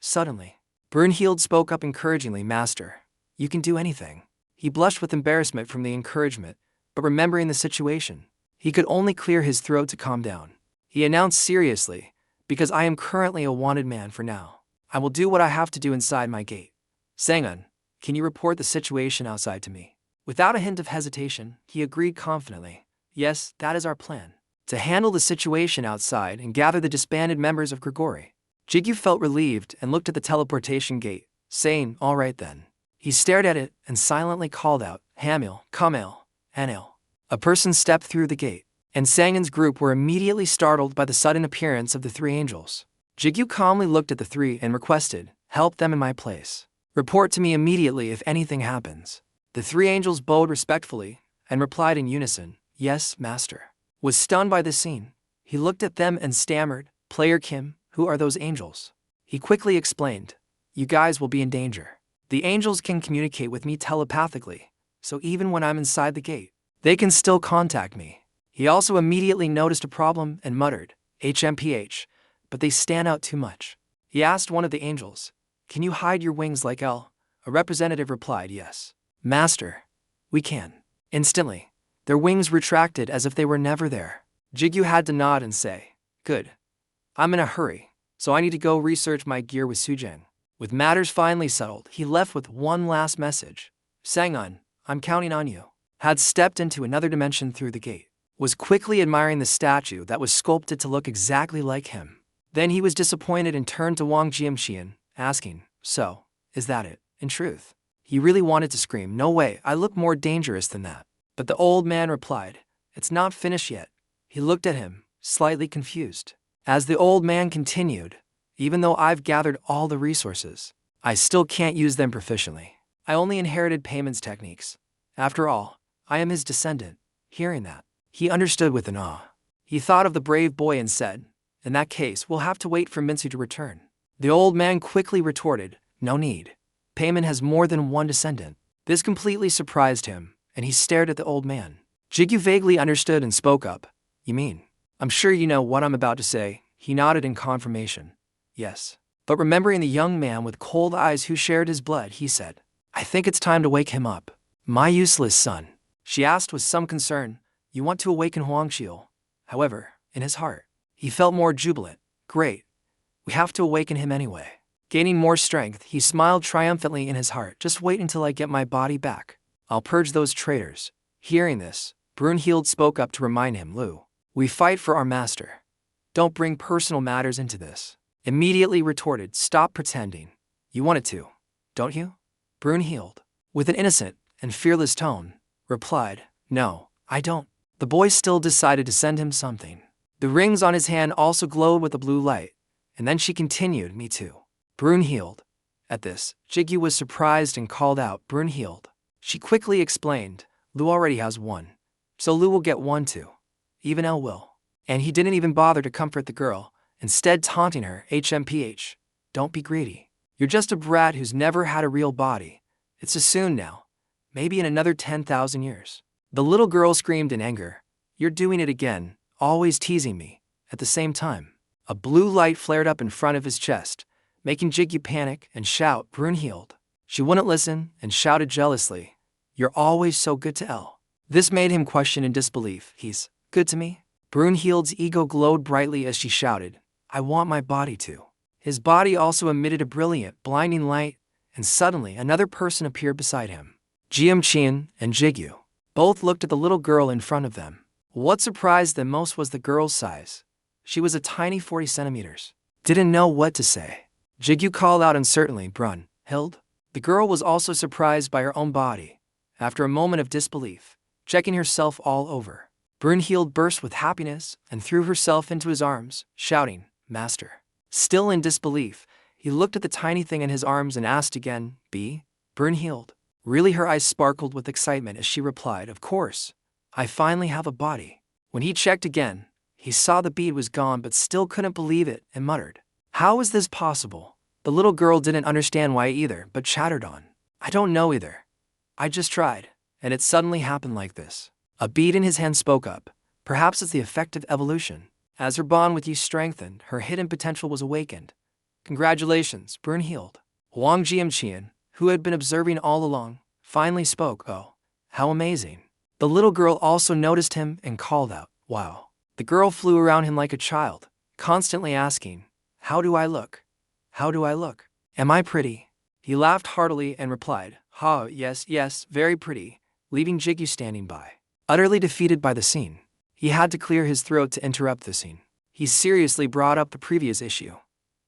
Suddenly, Brunhild spoke up encouragingly, Master, you can do anything. He blushed with embarrassment from the encouragement, but remembering the situation, he could only clear his throat to calm down. He announced seriously, because I am currently a wanted man for now. I will do what I have to do inside my gate. Sang-un, can you report the situation outside to me? Without a hint of hesitation, he agreed confidently. Yes, that is our plan. To handle the situation outside and gather the disbanded members of Grigori. Jigyu felt relieved and looked at the teleportation gate, saying, all right then. He stared at it and silently called out, Hamil, Kamil, Anil. A person stepped through the gate, and Sang-un's group were immediately startled by the sudden appearance of the three angels. Jigyu calmly looked at the three and requested, help them in my place. Report to me immediately if anything happens. The three angels bowed respectfully and replied in unison, yes, Master. Was stunned by this scene. He looked at them and stammered, Player Kim, who are those angels? He quickly explained, you guys will be in danger. The angels can communicate with me telepathically, so even when I'm inside the gate, they can still contact me. He also immediately noticed a problem and muttered, HMPH, but they stand out too much. He asked one of the angels, can you hide your wings like L? A representative replied, yes. Master, we can. Instantly, their wings retracted as if they were never there. Jigyu had to nod and say, good. I'm in a hurry, so I need to go research my gear with Su Jang. With matters finally settled, he left with one last message. Sang-un, I'm counting on you. Had stepped into another dimension through the gate. Was quickly admiring the statue that was sculpted to look exactly like him. Then he was disappointed and turned to Wang Jiamqian, asking, so, is that it? In truth, he really wanted to scream, no way, I look more dangerous than that. But the old man replied, it's not finished yet. He looked at him, slightly confused. As the old man continued, even though I've gathered all the resources, I still can't use them proficiently. I only inherited payments techniques. After all, I am his descendant. Hearing that, he understood with an awe. He thought of the brave boy and said, in that case, we'll have to wait for Minsu to return. The old man quickly retorted, no need. Payment has more than one descendant. This completely surprised him, and he stared at the old man. Jigyu vaguely understood and spoke up. You mean? I'm sure you know what I'm about to say. He nodded in confirmation. Yes. But remembering the young man with cold eyes who shared his blood, he said, I think it's time to wake him up. My useless son. She asked with some concern, you want to awaken Huangqiu? However, in his heart, he felt more jubilant. Great. We have to awaken him anyway. Gaining more strength, he smiled triumphantly in his heart. Just wait until I get my body back. I'll purge those traitors. Hearing this, Brunhild spoke up to remind him, Lu, we fight for our master. Don't bring personal matters into this. Immediately retorted, stop pretending. You wanted to, don't you? Brunhild, with an innocent and fearless tone, replied, no, I don't. The boy still decided to send him something. The rings on his hand also glowed with a blue light, and then she continued, me too. Brunhild. At this, Jigyu was surprised and called out, Brunhild. She quickly explained, Lu already has one, so Lu will get one too. Even L will. And he didn't even bother to comfort the girl, instead taunting her, HMPH. Don't be greedy. You're just a brat who's never had a real body. It's a soon now. Maybe in another 10,000 years. The little girl screamed in anger. You're doing it again, always teasing me. At the same time, a blue light flared up in front of his chest, making Jigyu panic and shout, Brunhild. She wouldn't listen and shouted jealously, you're always so good to L. This made him question in disbelief. He's good to me? Brunhild's ego glowed brightly as she shouted, I want my body to. His body also emitted a brilliant, blinding light, and suddenly another person appeared beside him. Jiamqian and Jigyu both looked at the little girl in front of them. What surprised them most was the girl's size. She was a tiny 40 centimeters. Didn't know what to say. Jigyu called out uncertainly, Brunhild? The girl was also surprised by her own body. After a moment of disbelief, checking herself all over, Brunhild burst with happiness and threw herself into his arms, shouting, Master. Still in disbelief, he looked at the tiny thing in his arms and asked again, Brunhild? Really, her eyes sparkled with excitement as she replied, of course. I finally have a body. When he checked again, he saw the bead was gone but still couldn't believe it and muttered, how is this possible? The little girl didn't understand why either, but chattered on. I don't know either. I just tried, and it suddenly happened like this. A bead in his hand spoke up. Perhaps it's the effect of evolution. As her bond with you strengthened, her hidden potential was awakened. Congratulations, Brunhild. Wang Jianqian, who had been observing all along, finally spoke. Oh, how amazing. The little girl also noticed him and called out, wow. The girl flew around him like a child, constantly asking, how do I look? How do I look? Am I pretty? He laughed heartily and replied, ha, yes, yes, very pretty, leaving Jigyu standing by. Utterly defeated by the scene, he had to clear his throat to interrupt the scene. He seriously brought up the previous issue.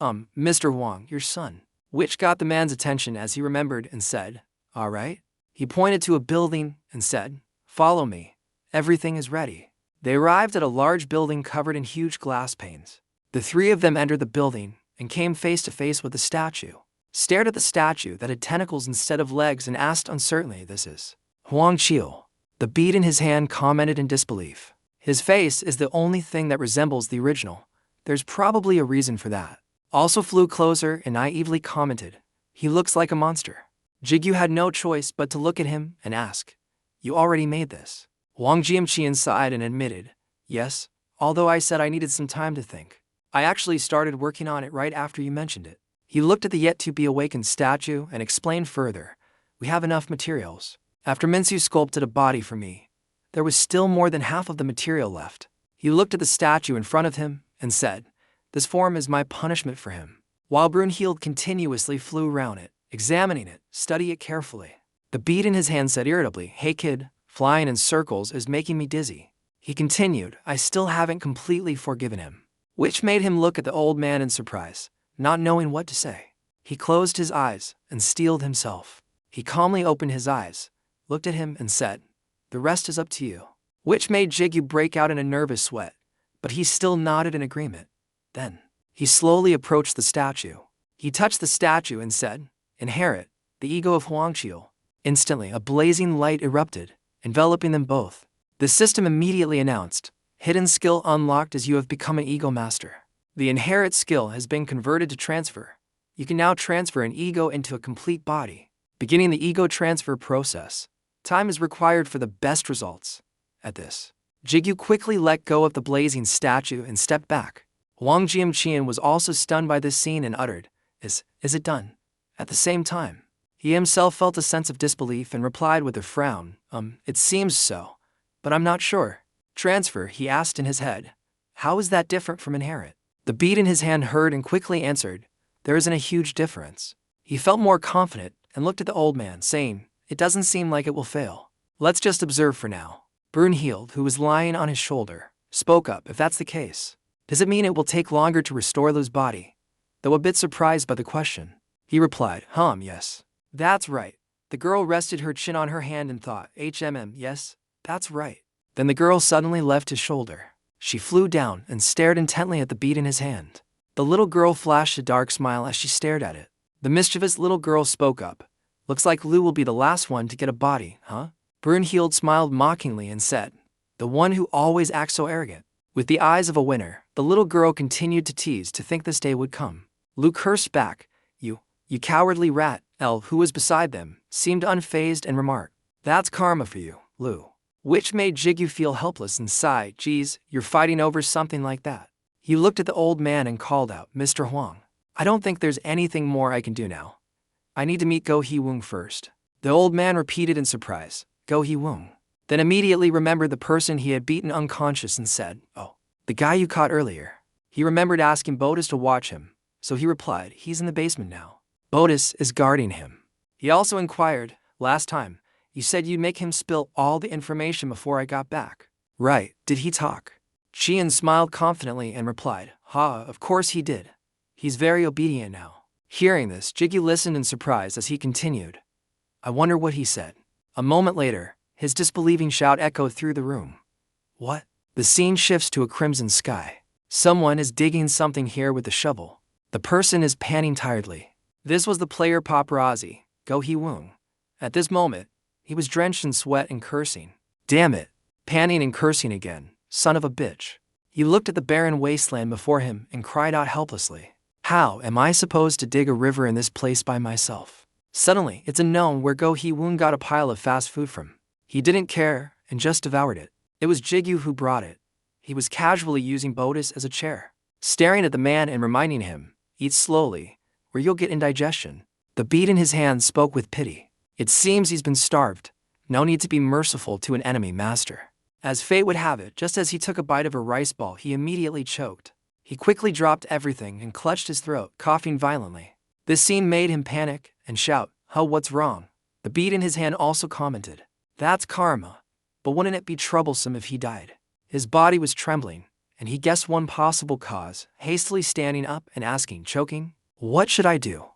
Mr. Wang, your son. Which got the man's attention as he remembered and said, all right. He pointed to a building and said, follow me. Everything is ready. They arrived at a large building covered in huge glass panes. The three of them entered the building and came face to face with the statue, stared at the statue that had tentacles instead of legs and asked uncertainly, this is Huang Qiu. The bead in his hand commented in disbelief. His face is the only thing that resembles the original. There's probably a reason for that. Also flew closer and naively commented, he looks like a monster. Jigyu had no choice but to look at him and ask, you already made this? Wang Jianqian sighed and admitted, yes, although I said I needed some time to think. I actually started working on it right after you mentioned it. He looked at the yet-to-be-awakened statue and explained further, we have enough materials. After Minsu sculpted a body for me, there was still more than half of the material left. He looked at the statue in front of him and said, this form is my punishment for him. While Brunhild continuously flew around it, examining it, studying it carefully. The bead in his hand said irritably, hey kid, flying in circles is making me dizzy. He continued, I still haven't completely forgiven him. Which made him look at the old man in surprise, not knowing what to say. He closed his eyes and steeled himself. He calmly opened his eyes, looked at him and said, the rest is up to you. Which made Jigyu break out in a nervous sweat, but he still nodded in agreement. Then, he slowly approached the statue. He touched the statue and said, inherit, the ego of Huangqiu. Instantly, a blazing light erupted, enveloping them both. The system immediately announced, hidden skill unlocked as you have become an ego master. The inherit skill has been converted to transfer. You can now transfer an ego into a complete body. Beginning the ego transfer process. Time is required for the best results. At this, Jigyu quickly let go of the blazing statue and stepped back. Wang Jianqian was also stunned by this scene and uttered, is it done? At the same time, he himself felt a sense of disbelief and replied with a frown, it seems so, but I'm not sure. Transfer, he asked in his head. How is that different from inherit? The bead in his hand heard and quickly answered, there isn't a huge difference. He felt more confident and looked at the old man, saying, it doesn't seem like it will fail. Let's just observe for now. Brunhild, who was lying on his shoulder, spoke up, if that's the case. Does it mean it will take longer to restore Lu's body? Though a bit surprised by the question, he replied, yes. That's right. The girl rested her chin on her hand and thought, yes, that's right. Then the girl suddenly left his shoulder. She flew down and stared intently at the bead in his hand. The little girl flashed a dark smile as she stared at it. The mischievous little girl spoke up. Looks like Lu will be the last one to get a body, huh? Brunhild smiled mockingly and said, the one who always acts so arrogant. With the eyes of a winner, the little girl continued to tease to think this day would come. Lu cursed back, you cowardly rat. L, who was beside them, seemed unfazed and remarked, that's karma for you, Lu. Which made Jigyu feel helpless and sigh, geez, you're fighting over something like that. He looked at the old man and called out, Mr. Huang, I don't think there's anything more I can do now. I need to meet Go He-woong first. The old man repeated in surprise, Go He-woong. Then immediately remembered the person he had beaten unconscious and said, oh, the guy you caught earlier. He remembered asking Botus to watch him, so he replied, he's in the basement now. Botus is guarding him. He also inquired, last time, you said you'd make him spill all the information before I got back. Right, did he talk? Qian smiled confidently and replied, of course he did. He's very obedient now. Hearing this, Jigyu listened in surprise as he continued. I wonder what he said. A moment later, his disbelieving shout echoed through the room. What? The scene shifts to a crimson sky. Someone is digging something here with a shovel. The person is panting tiredly. This was the player paparazzi, Go He-woong. At this moment, he was drenched in sweat and cursing. Damn it, panting and cursing again, son of a bitch. He looked at the barren wasteland before him and cried out helplessly. How am I supposed to dig a river in this place by myself? Suddenly, it's unknown where Go He-woong got a pile of fast food from. He didn't care and just devoured it. It was Jigyu who brought it. He was casually using Botus as a chair, staring at the man and reminding him, "Eat slowly, or you'll get indigestion." The bead in his hand spoke with pity. "It seems he's been starved. No need to be merciful to an enemy, master." As fate would have it, just as he took a bite of a rice ball, he immediately choked. He quickly dropped everything and clutched his throat, coughing violently. This scene made him panic and shout, "Huh, what's wrong?" The bead in his hand also commented, "That's karma, but wouldn't it be troublesome if he died?" His body was trembling, and he guessed one possible cause, hastily standing up and asking, choking, "What should I do?"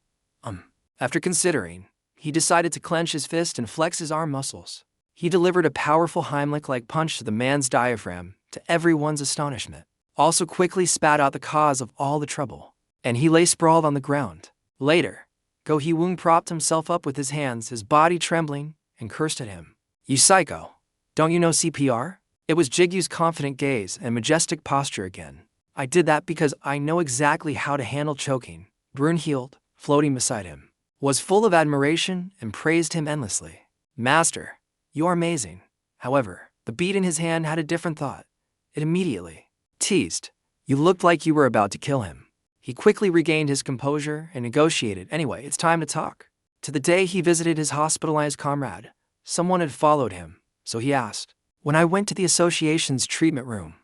After considering, he decided to clench his fist and flex his arm muscles. He delivered a powerful Heimlich-like punch to the man's diaphragm, to everyone's astonishment. Also quickly spat out the cause of all the trouble, and he lay sprawled on the ground. Later, Go Hee-woong propped himself up with his hands, his body trembling, and cursed at him. "You psycho! Don't you know CPR?" It was Jigyu's confident gaze and majestic posture again. "I did that because I know exactly how to handle choking." Brunhild, floating beside him, was full of admiration and praised him endlessly. "Master, you are amazing." However, the bead in his hand had a different thought. It immediately teased, "You looked like you were about to kill him." He quickly regained his composure and negotiated, "Anyway, it's time to talk." To the day he visited his hospitalized comrade, someone had followed him, so he asked, "When I went to the association's treatment room,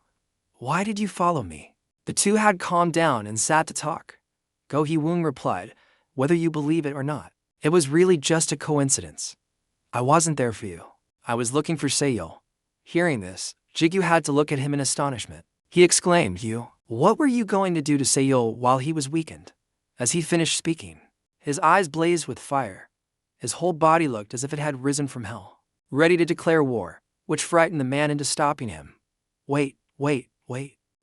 why did you follow me?" The two had calmed down and sat to talk. Go Hee-woong replied, "Whether you believe it or not, it was really just a coincidence. I wasn't there for you. I was looking for Seo." Hearing this, Jigyu had to look at him in astonishment. He exclaimed, What were you going to do to Seo while he was weakened?" As he finished speaking, his eyes blazed with fire. His whole body looked as if it had risen from hell, ready to declare war, which frightened the man into stopping him. Wait.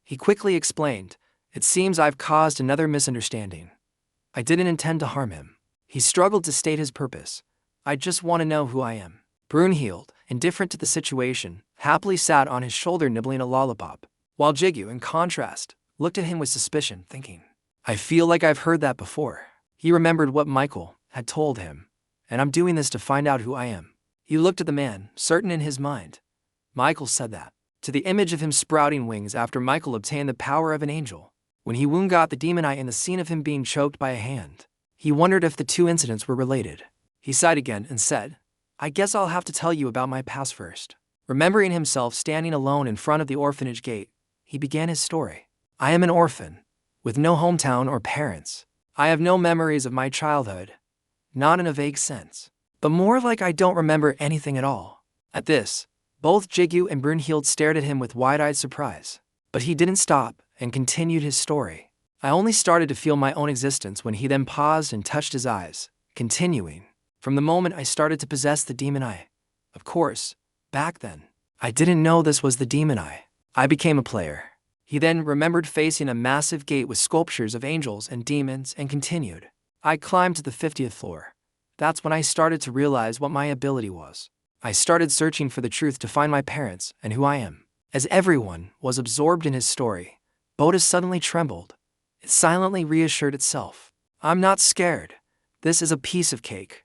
He quickly explained, "It seems I've caused another misunderstanding. I didn't intend to harm him." He struggled to state his purpose. "I just want to know who I am." Brunhild, indifferent to the situation, happily sat on his shoulder nibbling a lollipop, while Jigyu, in contrast, looked at him with suspicion, thinking, "I feel like I've heard that before." He remembered what Michael had told him, "And I'm doing this to find out who I am." He looked at the man, certain in his mind. Michael said that. To the image of him sprouting wings after Michael obtained the power of an angel, when Hee-woong got the demon eye in the scene of him being choked by a hand, he wondered if the two incidents were related. He sighed again and said, "I guess I'll have to tell you about my past first." Remembering himself standing alone in front of the orphanage gate, he began his story. "I am an orphan, with no hometown or parents. I have no memories of my childhood, not in a vague sense, but more like I don't remember anything at all." At this, both Jigyu and Brunhild stared at him with wide-eyed surprise. But he didn't stop and continued his story. "I only started to feel my own existence when he then paused and touched his eyes, continuing, from the moment I started to possess the demon eye. Of course, back then, I didn't know this was the demon eye. I became a player." He then remembered facing a massive gate with sculptures of angels and demons and continued, "I climbed to the 50th floor. That's when I started to realize what my ability was. I started searching for the truth to find my parents and who I am." As everyone was absorbed in his story, Botus suddenly trembled. It silently reassured itself, "I'm not scared. This is a piece of cake."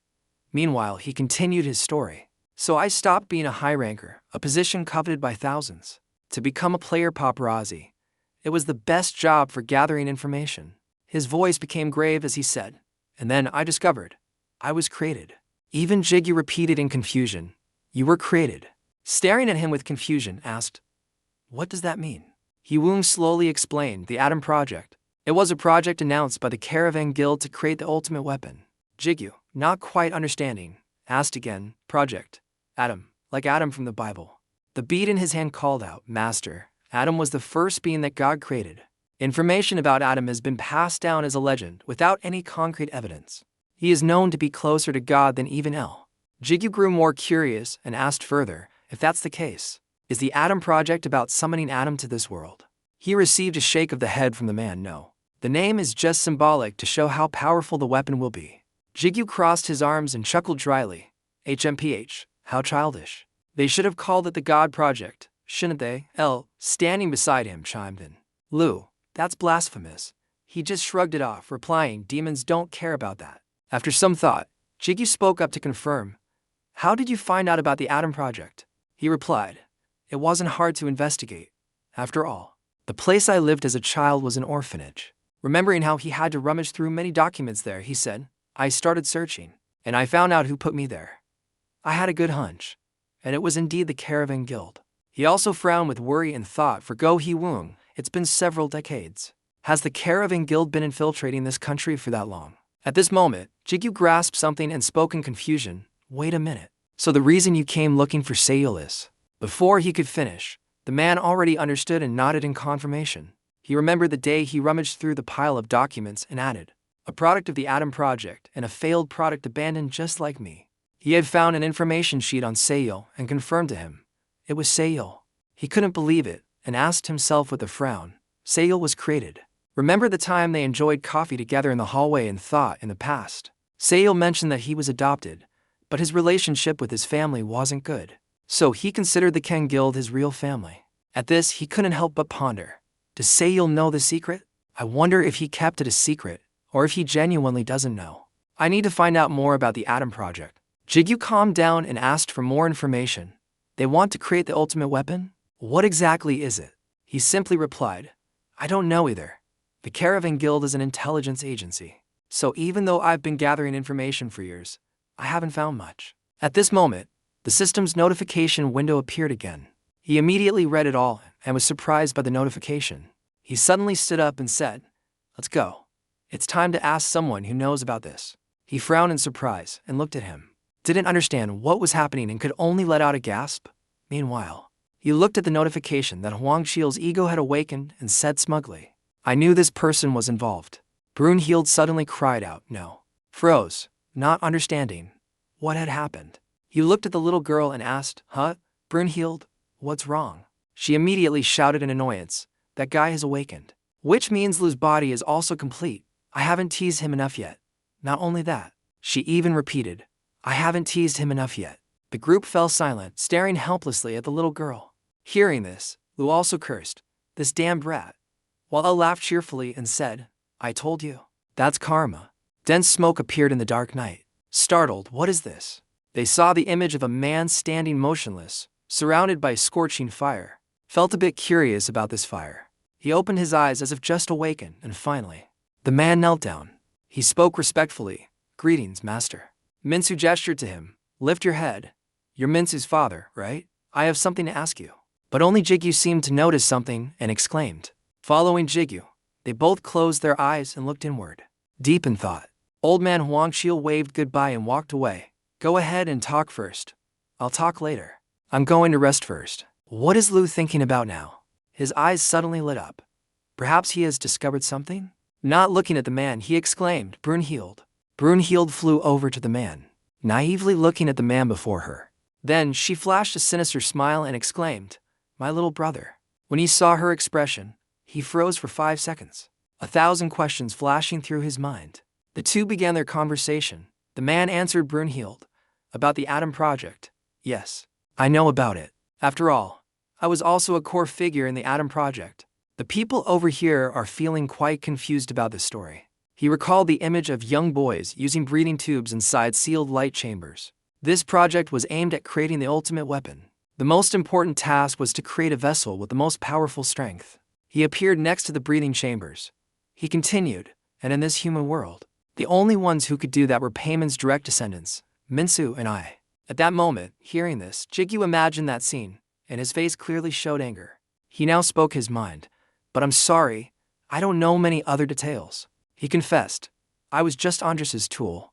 Meanwhile, he continued his story. "So I stopped being a high ranker, a position coveted by thousands, to become a player paparazzi. It was the best job for gathering information." His voice became grave as he said, "And then I discovered I was created." Even Jigyu repeated in confusion, "You were created." Staring at him with confusion, asked, "What does that mean?" Hee-woong slowly explained, "The Atom Project. It was a project announced by the Caravan Guild to create the ultimate weapon." Jigyu, not quite understanding, asked again, "Project Atom, like Adam from the Bible?" The bead in his hand called out, "Master, Adam was the first being that God created. Information about Adam has been passed down as a legend without any concrete evidence. He is known to be closer to God than even L." Jigyu grew more curious and asked further, "If that's the case, is the Atom Project about summoning Adam to this world?" He received a shake of the head from the man. "No. The name is just symbolic to show how powerful the weapon will be." Jigyu crossed his arms and chuckled dryly, "HMPH, how childish. They should have called it the God Project, shouldn't they?" L, standing beside him, chimed in, "Lu, that's blasphemous." He just shrugged it off, replying, "Demons don't care about that." After some thought, Jigyu spoke up to confirm, "How did you find out about the Atom Project?" he replied. It wasn't hard to investigate. After all, the place I lived as a child was an orphanage. Remembering how he had to rummage through many documents there, he said, I started searching, and I found out who put me there. I had a good hunch, and it was indeed the Caravan Guild. He also frowned with worry and thought, for Go Hee Woong, it's been several decades. Has the Caravan Guild been infiltrating this country for that long? At this moment, Jigyu grasped something and spoke in confusion. Wait a minute. So the reason you came looking for Seiyul is… Before he could finish, the man already understood and nodded in confirmation. He remembered the day he rummaged through the pile of documents and added, a product of the Atom Project and a failed product abandoned just like me. He had found an information sheet on Seiyul and confirmed to him. It was Seiyul. He couldn't believe it and asked himself with a frown. Seiyul was created. Remember the time they enjoyed coffee together in the hallway and thought in the past. Seiyul mentioned that he was adopted, but his relationship with his family wasn't good. So he considered the Ken Guild his real family. At this, he couldn't help but ponder. Does Seiyul know the secret? I wonder if he kept it a secret, or if he genuinely doesn't know. I need to find out more about the Atom Project. Jigyu calmed down and asked for more information. They want to create the ultimate weapon? What exactly is it? He simply replied, I don't know either. The Caravan Guild is an intelligence agency. So even though I've been gathering information for years, I haven't found much. At this moment, the system's notification window appeared again. He immediately read it all and was surprised by the notification. He suddenly stood up and said, Let's go. It's time to ask someone who knows about this. He frowned in surprise and looked at him. Didn't understand what was happening and could only let out a gasp. Meanwhile, he looked at the notification that Huang Qiu's ego had awakened and said smugly, I knew this person was involved. Brunhild suddenly cried out, no. Froze, not understanding what had happened. He looked at the little girl and asked, Brunhild, what's wrong? She immediately shouted in annoyance, that guy has awakened. Which means Lu's body is also complete. I haven't teased him enough yet. Not only that, she even repeated, I haven't teased him enough yet. The group fell silent, staring helplessly at the little girl. Hearing this, Lu also cursed, this damn brat. While Elle laughed cheerfully and said, I told you. That's karma. Dense smoke appeared in the dark night. Startled, what is this? They saw the image of a man standing motionless, surrounded by scorching fire. Felt a bit curious about this fire. He opened his eyes as if just awakened, and finally, the man knelt down. He spoke respectfully. Greetings, master. Minsu gestured to him. Lift your head. You're Minsu's father, right? I have something to ask you. But only Jigyu seemed to notice something and exclaimed. Following Jigyu, they both closed their eyes and looked inward. Deep in thought, old man Huang Qiu waved goodbye and walked away. Go ahead and talk first. I'll talk later. I'm going to rest first. What is Lu thinking about now? His eyes suddenly lit up. Perhaps he has discovered something? Not looking at the man, he exclaimed, Brunhild. Brunhild flew over to the man, naively looking at the man before her. Then she flashed a sinister smile and exclaimed, My little brother. When he saw her expression, he froze for 5 seconds. 1,000 questions flashing through his mind. The two began their conversation. The man answered Brunhild. About the Atom Project. Yes, I know about it. After all, I was also a core figure in the Atom Project. The people over here are feeling quite confused about this story. He recalled the image of young boys using breathing tubes inside sealed light chambers. This project was aimed at creating the ultimate weapon. The most important task was to create a vessel with the most powerful strength. He appeared next to the breathing chambers. He continued, and in this human world, the only ones who could do that were Payman's direct descendants, Minsu and I. At that moment, hearing this, Jigyu imagined that scene, and his face clearly showed anger. He now spoke his mind. But I'm sorry, I don't know many other details. He confessed, I was just Andres's tool.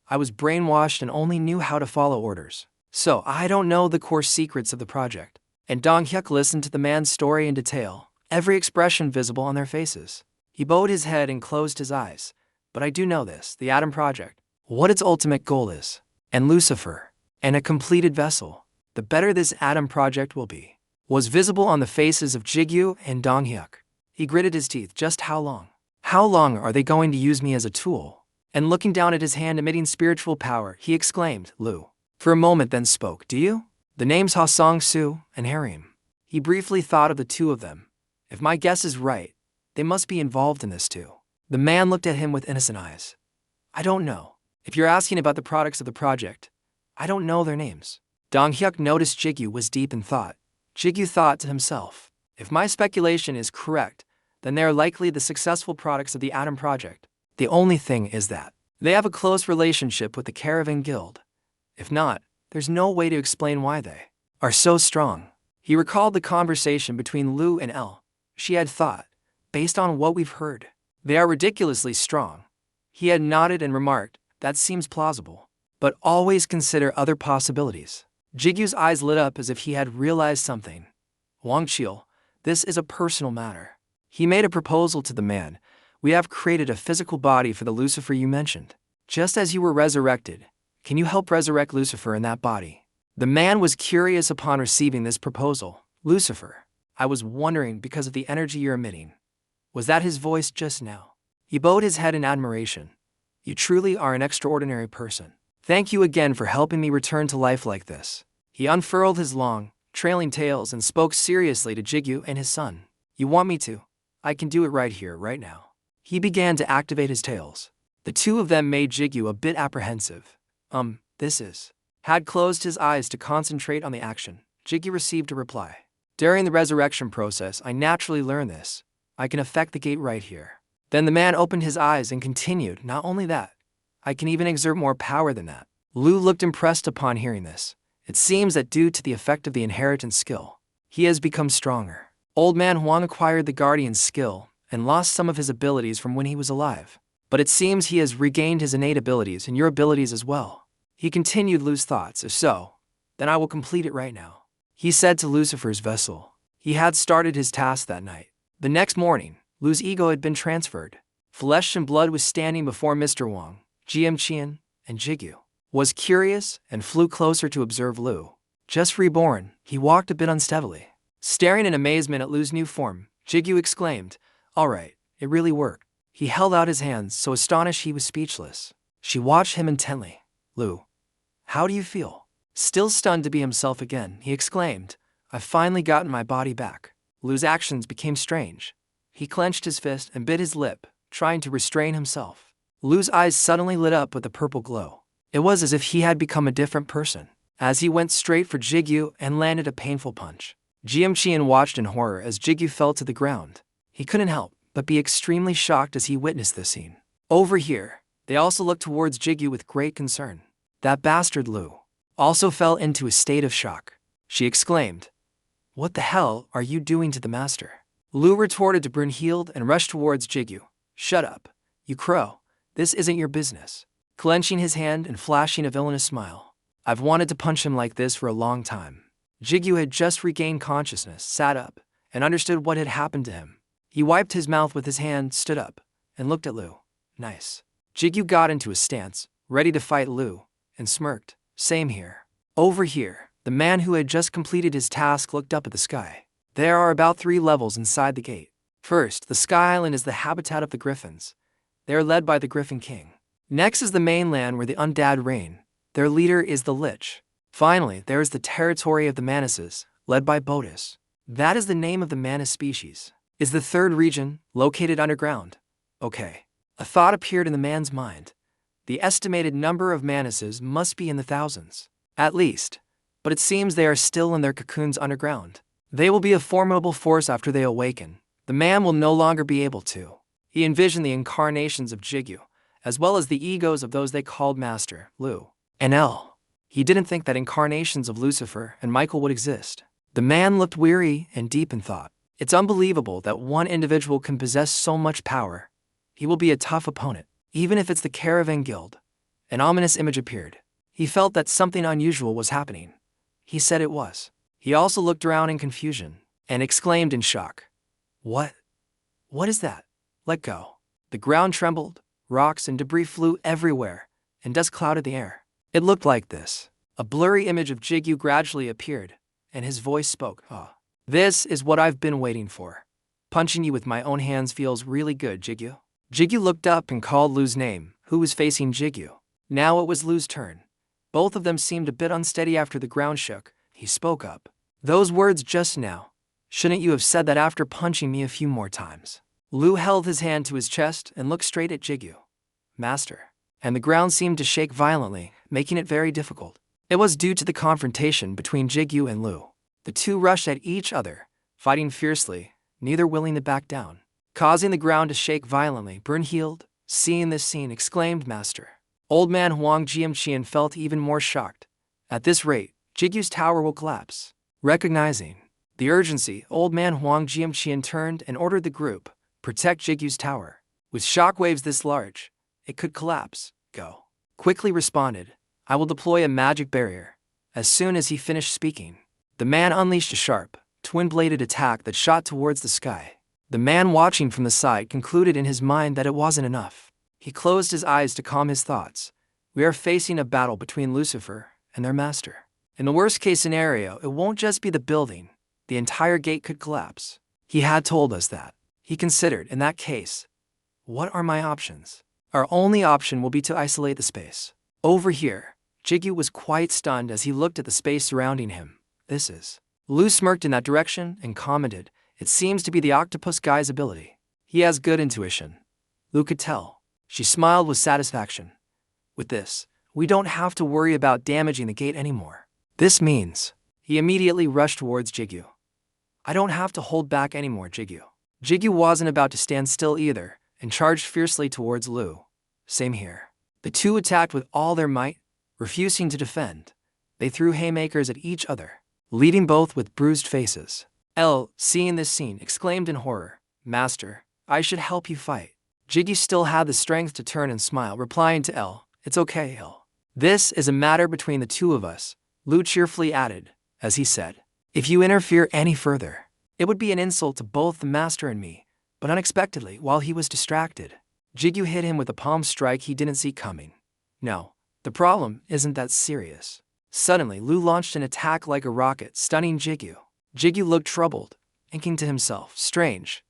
I was brainwashed and only knew how to follow orders. So I don't know the core secrets of the project. And Dong Hyuk listened to the man's story in detail, every expression visible on their faces. He bowed his head and closed his eyes. But I do know this, the Atom Project, what its ultimate goal is, and Lucifer, and a completed vessel, the better this Atom Project will be, was visible on the faces of Jigyu and Dong Hyuk. He gritted his teeth. Just how long? How long are they going to use me as a tool? And looking down at his hand emitting spiritual power, he exclaimed, Lu. For a moment then spoke, do you? The names Ha Sang-soo and Harim. He briefly thought of the two of them. If my guess is right, they must be involved in this too. The man looked at him with innocent eyes. I don't know. If you're asking about the products of the project, I don't know their names. Dong Hyuk noticed Jigyu was deep in thought. Jigyu thought to himself, if my speculation is correct, then they are likely the successful products of the Atom Project. The only thing is that they have a close relationship with the Caravan Guild. If not, there's no way to explain why they are so strong. He recalled the conversation between Lu and L. She had thought, based on what we've heard, they are ridiculously strong. He had nodded and remarked, that seems plausible. But always consider other possibilities. Jigyu's eyes lit up as if he had realized something. Wang Chiel, this is a personal matter. He made a proposal to the man. We have created a physical body for the Lucifer you mentioned. Just as you were resurrected, can you help resurrect Lucifer in that body? The man was curious upon receiving this proposal. Lucifer, I was wondering because of the energy you're emitting. Was that his voice just now? He bowed his head in admiration. You truly are an extraordinary person. Thank you again for helping me return to life like this. He unfurled his long, trailing tails and spoke seriously to Jigyu and his son. You want me to? I can do it right here, right now. He began to activate his tails. The two of them made Jigyu a bit apprehensive. This is. Had closed his eyes to concentrate on the action. Jigyu received a reply. During the resurrection process, I naturally learned this. I can affect the gate right here. Then the man opened his eyes and continued, not only that, I can even exert more power than that. Lu looked impressed upon hearing this. It seems that due to the effect of the inheritance skill, he has become stronger. Old man Huang acquired the guardian's skill and lost some of his abilities from when he was alive. But it seems he has regained his innate abilities and your abilities as well. He continued Lu's thoughts. If so, then I will complete it right now. He said to Lucifer's vessel. He had started his task that night. The next morning, Lu's ego had been transferred. Flesh and blood was standing before Mr. Wang. GM Qian and Jigyu was curious and flew closer to observe Lu. Just reborn, he walked a bit unsteadily. Staring in amazement at Lu's new form, Jigyu exclaimed, all right, it really worked. He held out his hands, so astonished he was speechless. She watched him intently. Lu, how do you feel? Still stunned to be himself again, he exclaimed, I've finally gotten my body back. Lu's actions became strange. He clenched his fist and bit his lip, trying to restrain himself. Lu's eyes suddenly lit up with a purple glow. It was as if he had become a different person. As he went straight for Jigyu and landed a painful punch. GM Qian watched in horror as Jigyu fell to the ground. He couldn't help but be extremely shocked as he witnessed this scene. Over here, they also looked towards Jigyu with great concern. That bastard Lu also fell into a state of shock. She exclaimed, what the hell are you doing to the master? Lu retorted to Brunhild and rushed towards Jigyu. Shut up, you crow. This isn't your business. Clenching his hand and flashing a villainous smile. I've wanted to punch him like this for a long time. Jigyu had just regained consciousness, sat up, and understood what had happened to him. He wiped his mouth with his hand, stood up, and looked at Lu. Nice. Jigyu got into a stance, ready to fight Lu, and smirked. Same here. Over here, the man who had just completed his task looked up at the sky. There are about 3 levels inside the gate. First, the Sky Island is the habitat of the Griffins. They are led by the Griffin King. Next is the mainland where the undead reign. Their leader is the Lich. Finally, there is the territory of the Manuses, led by Botus. That is the name of the Manus species. Is the 3rd region, located underground. Okay. A thought appeared in the man's mind. The estimated number of Manuses must be in the thousands. At least. But it seems they are still in their cocoons underground. They will be a formidable force after they awaken. The man will no longer be able to. He envisioned the incarnations of Jigyu, as well as the egos of those they called Master, Lu, and L. He didn't think that incarnations of Lucifer and Michael would exist. The man looked weary and deep in thought. It's unbelievable that one individual can possess so much power. He will be a tough opponent, even if it's the Caravan Guild. An ominous image appeared. He felt that something unusual was happening. He said it was. He also looked around in confusion and exclaimed in shock. What? What is that? Let go. The ground trembled, rocks and debris flew everywhere, and dust clouded the air. It looked like this. A blurry image of Jigyu gradually appeared, and his voice spoke. This is what I've been waiting for. Punching you with my own hands feels really good, Jigyu. Jigyu looked up and called Lu's name, who was facing Jigyu. Now it was Lu's turn. Both of them seemed a bit unsteady after the ground shook. He spoke up. Those words just now. Shouldn't you have said that after punching me a few more times? Lu held his hand to his chest and looked straight at Jigyu. Master. And the ground seemed to shake violently, making it very difficult. It was due to the confrontation between Jigyu and Lu. The two rushed at each other, fighting fiercely, neither willing to back down, causing the ground to shake violently. Brunhild, seeing this scene, exclaimed, "Master!" Old man Huang Jianqian felt even more shocked. At this rate, Jigyu's tower will collapse. Recognizing the urgency, old man Huang Jianqian turned and ordered the group, "Protect Jigyu's tower. With shockwaves this large, it could collapse. Go." Quickly responded, "I will deploy a magic barrier." As soon as he finished speaking, the man unleashed a sharp, twin-bladed attack that shot towards the sky. The man watching from the side concluded in his mind that it wasn't enough. He closed his eyes to calm his thoughts. We are facing a battle between Lucifer and their master. In the worst-case scenario, it won't just be the building. The entire gate could collapse. He had told us that. He considered, in that case, what are my options? Our only option will be to isolate the space. Over here, Jigyu was quite stunned as he looked at the space surrounding him. This is. Lu smirked in that direction and commented, "It seems to be the octopus guy's ability. He has good intuition." Lu could tell. She smiled with satisfaction. "With this, we don't have to worry about damaging the gate anymore. This means..." He immediately rushed towards Jigyu. "I don't have to hold back anymore, Jigyu." Jigyu wasn't about to stand still either, and charged fiercely towards Lu. Same here. The two attacked with all their might, refusing to defend. They threw haymakers at each other, leaving both with bruised faces. L, seeing this scene, exclaimed in horror, "Master, I should help you fight." Jigyu still had the strength to turn and smile, replying to L, "It's okay, L. This is a matter between the two of us," Lu cheerfully added, as he said, "If you interfere any further, it would be an insult to both the master and me." But unexpectedly, while he was distracted, Jigyu hit him with a palm strike he didn't see coming. No, the problem isn't that serious. Suddenly, Lu launched an attack like a rocket, stunning Jigyu. Jigyu looked troubled, thinking to himself, "Strange.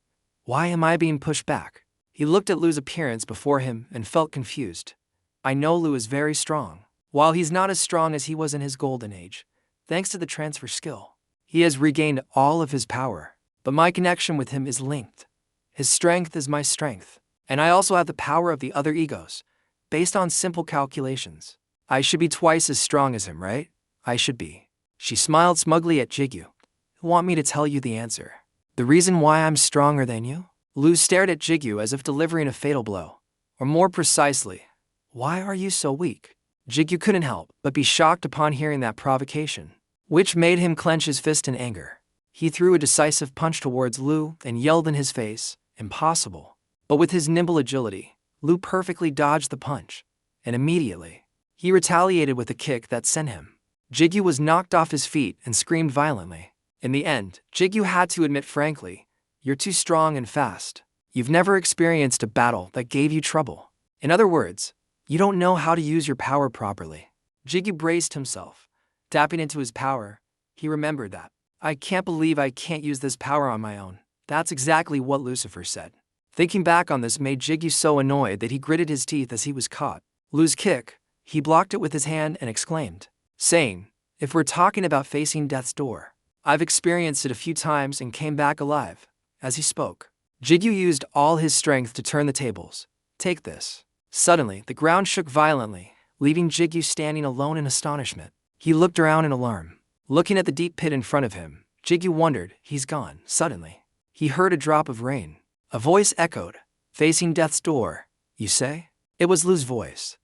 Why am I being pushed back?" He looked at Lu's appearance before him and felt confused. I know Lu is very strong. While he's not as strong as he was in his golden age, thanks to the transfer skill, he has regained all of his power. But my connection with him is linked. His strength is my strength, and I also have the power of the other egos. Based on simple calculations, I should be twice as strong as him, right? I should be. She smiled smugly at Jigyu. "You want me to tell you the answer? The reason why I'm stronger than you?" Lu stared at Jigyu as if delivering a fatal blow. Or more precisely, "Why are you so weak?" Jigyu couldn't help but be shocked upon hearing that provocation, which made him clench his fist in anger. He threw a decisive punch towards Lu and yelled in his face, "Impossible." But with his nimble agility, Lu perfectly dodged the punch, and immediately, he retaliated with a kick that sent him. Jigyu was knocked off his feet and screamed violently. In the end, Jigyu had to admit frankly, "You're too strong and fast. You've never experienced a battle that gave you trouble. In other words, you don't know how to use your power properly." Jigyu braced himself. Tapping into his power, he remembered that, "I can't believe I can't use this power on my own." That's exactly what Lucifer said. Thinking back on this made Jigyu so annoyed that he gritted his teeth as he was caught. Lu's kick, he blocked it with his hand and exclaimed, saying, "If we're talking about facing death's door, I've experienced it a few times and came back alive." As he spoke, Jigyu used all his strength to turn the tables. "Take this." Suddenly, the ground shook violently, leaving Jigyu standing alone in astonishment. He looked around in alarm. Looking at the deep pit in front of him, Jigyu wondered, he's gone. Suddenly, he heard a drop of rain. A voice echoed, "Facing death's door, you say?" It was Lu's voice.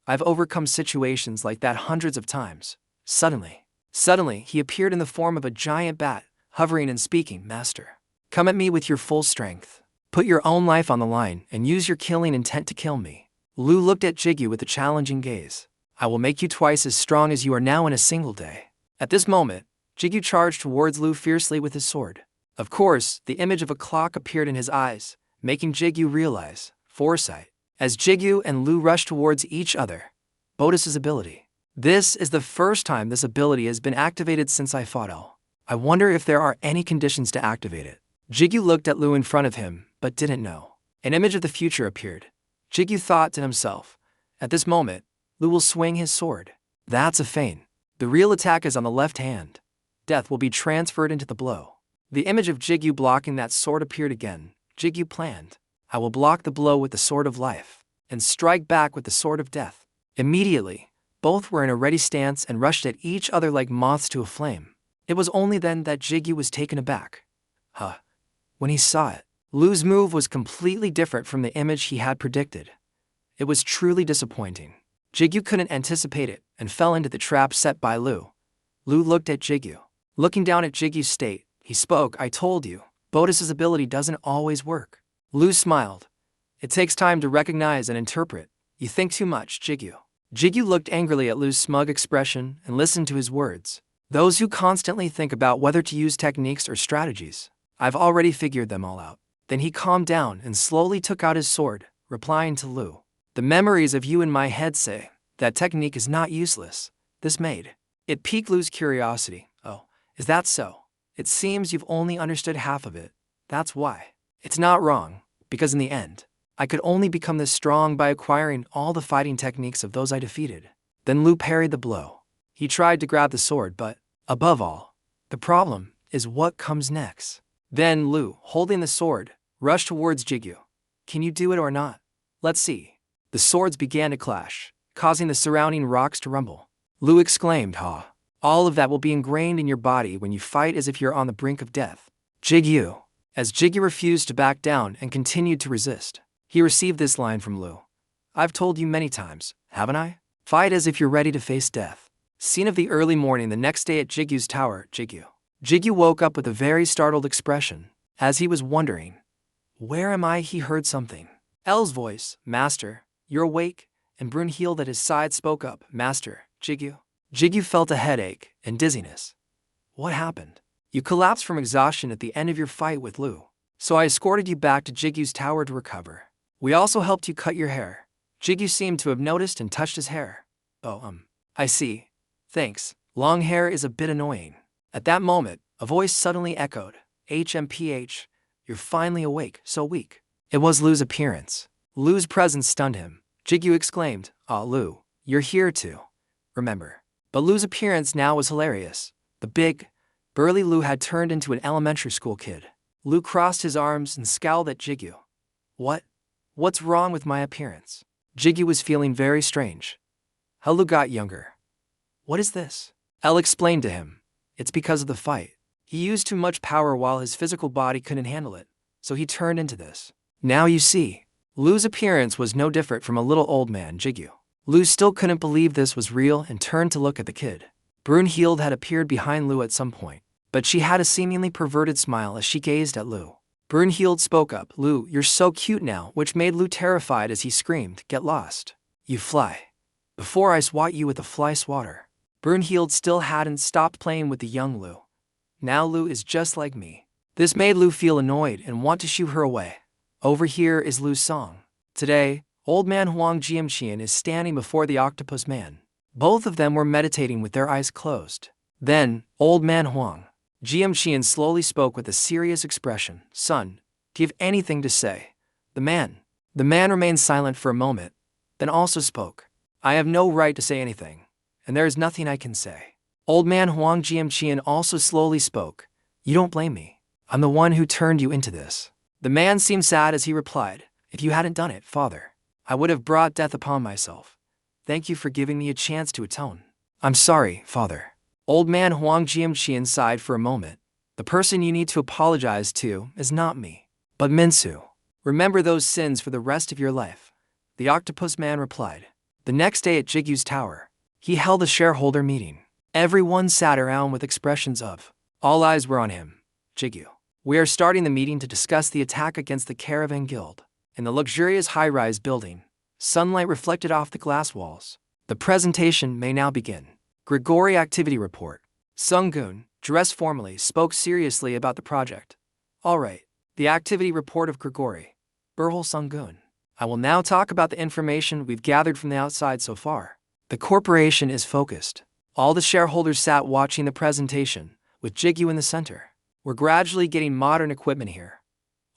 "I've overcome situations like that hundreds of times." Suddenly, he appeared in the form of a giant bat, hovering and speaking, "Master, come at me with your full strength. Put your own life on the line and use your killing intent to kill me." Lu looked at Jigyu with a challenging gaze. "I will make you twice as strong as you are now in a single day." At this moment, Jigyu charged towards Lu fiercely with his sword. Of course, the image of a clock appeared in his eyes, making Jigyu realize, foresight. As Jigyu and Lu rushed towards each other, Bodhis's ability. This is the first time this ability has been activated since I fought L. I wonder if there are any conditions to activate it. Jigyu looked at Lu in front of him, but didn't know. An image of the future appeared. Jigyu thought to himself, at this moment, Lu will swing his sword. That's a feint. The real attack is on the left hand. Death will be transferred into the blow. The image of Jigyu blocking that sword appeared again. Jigyu planned, "I will block the blow with the sword of life, and strike back with the sword of death." Immediately, Both were in a ready stance and rushed at each other like moths to a flame. It was only then that Jigyu was taken aback. When he saw it, Lu's move was completely different from the image he had predicted. It was truly disappointing. Jigyu couldn't anticipate it and fell into the trap set by Lu. Lu looked at Jigyu. Looking down at Jigyu's state, he spoke, "I told you, Bodhis's ability doesn't always work." Lu smiled. "It takes time to recognize and interpret. You think too much, Jigyu." Jigyu looked angrily at Lu's smug expression and listened to his words. "Those who constantly think about whether to use techniques or strategies, I've already figured them all out." Then he calmed down and slowly took out his sword, replying to Lu. "The memories of you in my head say that technique is not useless." This made it piqued Lu's curiosity. "Oh, is that so? It seems you've only understood half of it. That's why." "It's not wrong, because in the end, I could only become this strong by acquiring all the fighting techniques of those I defeated." Then Lu parried the blow. He tried to grab the sword, but, above all, the problem is what comes next. Then Lu, holding the sword, rushed towards Jigyu. "Can you do it or not? Let's see." The swords began to clash, causing the surrounding rocks to rumble. Lu exclaimed, "Ha! All of that will be ingrained in your body when you fight as if you're on the brink of death." Jigyu. As Jigyu refused to back down and continued to resist, he received this line from Lu. "I've told you many times, haven't I? Fight as if you're ready to face death." Scene of the early morning the next day at Jigyu's tower. Jigyu woke up with a very startled expression. As he was wondering, "Where am I?" he heard something. L's voice, "Master, you're awake," and Brunhild at his side spoke up, "Master, Jigyu." Jigyu felt a headache and dizziness. "What happened?" "You collapsed from exhaustion at the end of your fight with Lu. So I escorted you back to Jigyu's tower to recover. We also helped you cut your hair." Jigyu seemed to have noticed and touched his hair. "Oh, I see. Thanks. Long hair is a bit annoying." At that moment, a voice suddenly echoed, "HMPH, you're finally awake, so weak." It was Lu's appearance. Lu's presence stunned him. Jigyu exclaimed, "Ah, Lu, you're here too. Remember." But Lu's appearance now was hilarious. The big, burly Lu had turned into an elementary school kid. Lu crossed his arms and scowled at Jigyu. What's wrong with my appearance?" Jigyu was feeling very strange. How Lu got younger. "What is this?" L explained to him. "It's because of the fight. He used too much power while his physical body couldn't handle it, so he turned into this." Now you see. Lu's appearance was no different from a little old man, Jigyu. Lu still couldn't believe this was real and turned to look at the kid. Brunhild had appeared behind Lu at some point, but she had a seemingly perverted smile as she gazed at Lu. Brunhild spoke up, "Lu, you're so cute now," which made Lu terrified as he screamed, "Get lost. You fly. Before I swat you with a fly swatter." Brunhild still hadn't stopped playing with the young Lu. Now Lu is just like me. This made Lu feel annoyed and want to shoo her away. Over here is Lu's song. Today, Old Man Huang Jiamqian is standing before the octopus man. Both of them were meditating with their eyes closed. Then, Old Man Huang Jiamqian slowly spoke with a serious expression, "Son, do you have anything to say?" The man remained silent for a moment, then also spoke. "I have no right to say anything, and there is nothing I can say." Old Man Huang Jiamqian also slowly spoke. "You don't blame me. I'm the one who turned you into this." The man seemed sad as he replied, "If you hadn't done it, father, I would have brought death upon myself. Thank you for giving me a chance to atone." "I'm sorry, father." Old Man Huang Jiamqian sighed for a moment. "The person you need to apologize to is not me, but Minsu. Remember those sins for the rest of your life." The octopus man replied. The next day at Jigyu's tower, he held a shareholder meeting. Everyone sat around with expressions of, all eyes were on him. "Jigyu, we are starting the meeting to discuss the attack against the Caravan Guild." In the luxurious high-rise building, sunlight reflected off the glass walls. "The presentation may now begin." Grigori Activity Report. Sung-gun, dressed formally, spoke seriously about the project. "All right, the activity report of Grigori. Burhol Sung-gun. I will now talk about the information we've gathered from the outside so far." The corporation is focused. All the shareholders sat watching the presentation, with Jigyu in the center. "We're gradually getting modern equipment here.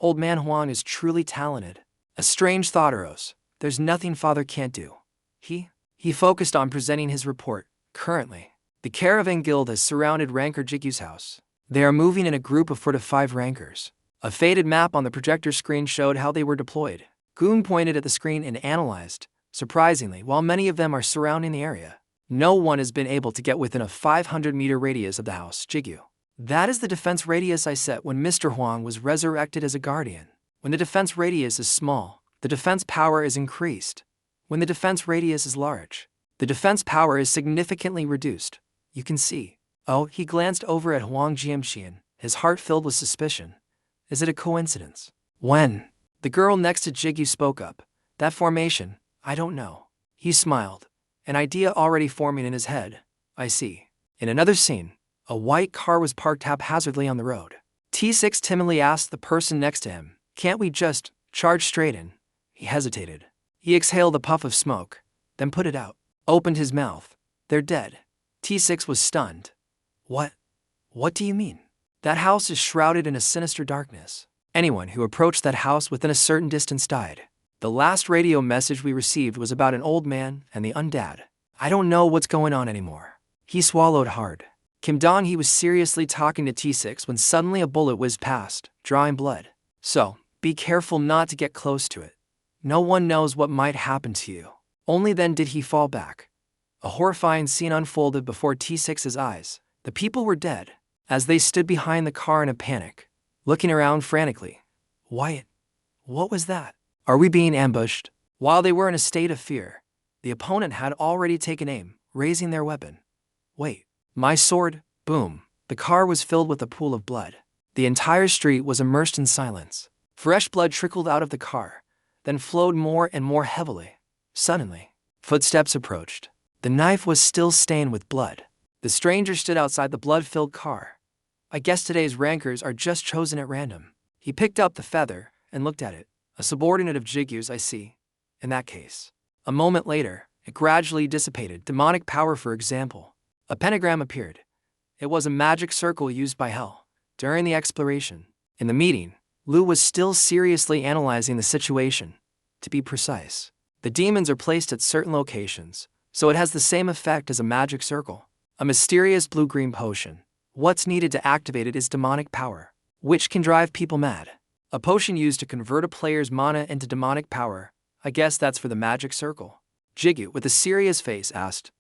Old Man Huang is truly talented." A strange thought arose. There's nothing father can't do. He focused on presenting his report. Currently, the Caravan Guild has surrounded Ranker Jigyu's house. They are moving in a group of 4 to 5 rankers. A faded map on the projector screen showed how they were deployed. Goon pointed at the screen and analyzed. Surprisingly, while many of them are surrounding the area, No one has been able to get within a 500-meter radius of the house, Jigyu. That is the defense radius I set when Mr. Huang was resurrected as a guardian. When the defense radius is small, the defense power is increased. When the defense radius is large, the defense power is significantly reduced. You can see. Oh, he glanced over at Huang Jianxian, his heart filled with suspicion. Is it a coincidence? When? The girl next to Jigyu spoke up. That formation, I don't know. He smiled, an idea already forming in his head. I see. In another scene, a white car was parked haphazardly on the road. T6 timidly asked the person next to him, "Can't we just charge straight in?" He hesitated. He exhaled a puff of smoke, then put it out, opened his mouth. "They're dead." T6 was stunned. What? What do you mean? That house is shrouded in a sinister darkness. Anyone who approached that house within a certain distance died. The last radio message we received was about an old man and the undead. I don't know what's going on anymore. He swallowed hard. Kim Dong-hee was seriously talking to T6 when suddenly a bullet whizzed past, drawing blood. So, be careful not to get close to it. No one knows what might happen to you. Only then did he fall back. A horrifying scene unfolded before T6's eyes. The people were dead, as they stood behind the car in a panic, looking around frantically. Wyatt, what was that? Are we being ambushed? While they were in a state of fear, the opponent had already taken aim, raising their weapon. Wait, my sword, boom. The car was filled with a pool of blood. The entire street was immersed in silence. Fresh blood trickled out of the car, then flowed more and more heavily. Suddenly, footsteps approached. The knife was still stained with blood. The stranger stood outside the blood-filled car. I guess today's rankers are just chosen at random. He picked up the feather and looked at it. A subordinate of Jigyu's, I see. In that case. A moment later, it gradually dissipated. Demonic power, for example. A pentagram appeared. It was a magic circle used by Hell. During the exploration. In the meeting, Lu was still seriously analyzing the situation. To be precise, the demons are placed at certain locations, so it has the same effect as a magic circle. A mysterious blue-green potion. What's needed to activate it is demonic power, which can drive people mad. A potion used to convert a player's mana into demonic power. I guess that's for the magic circle. Jigyu, with a serious face, asked,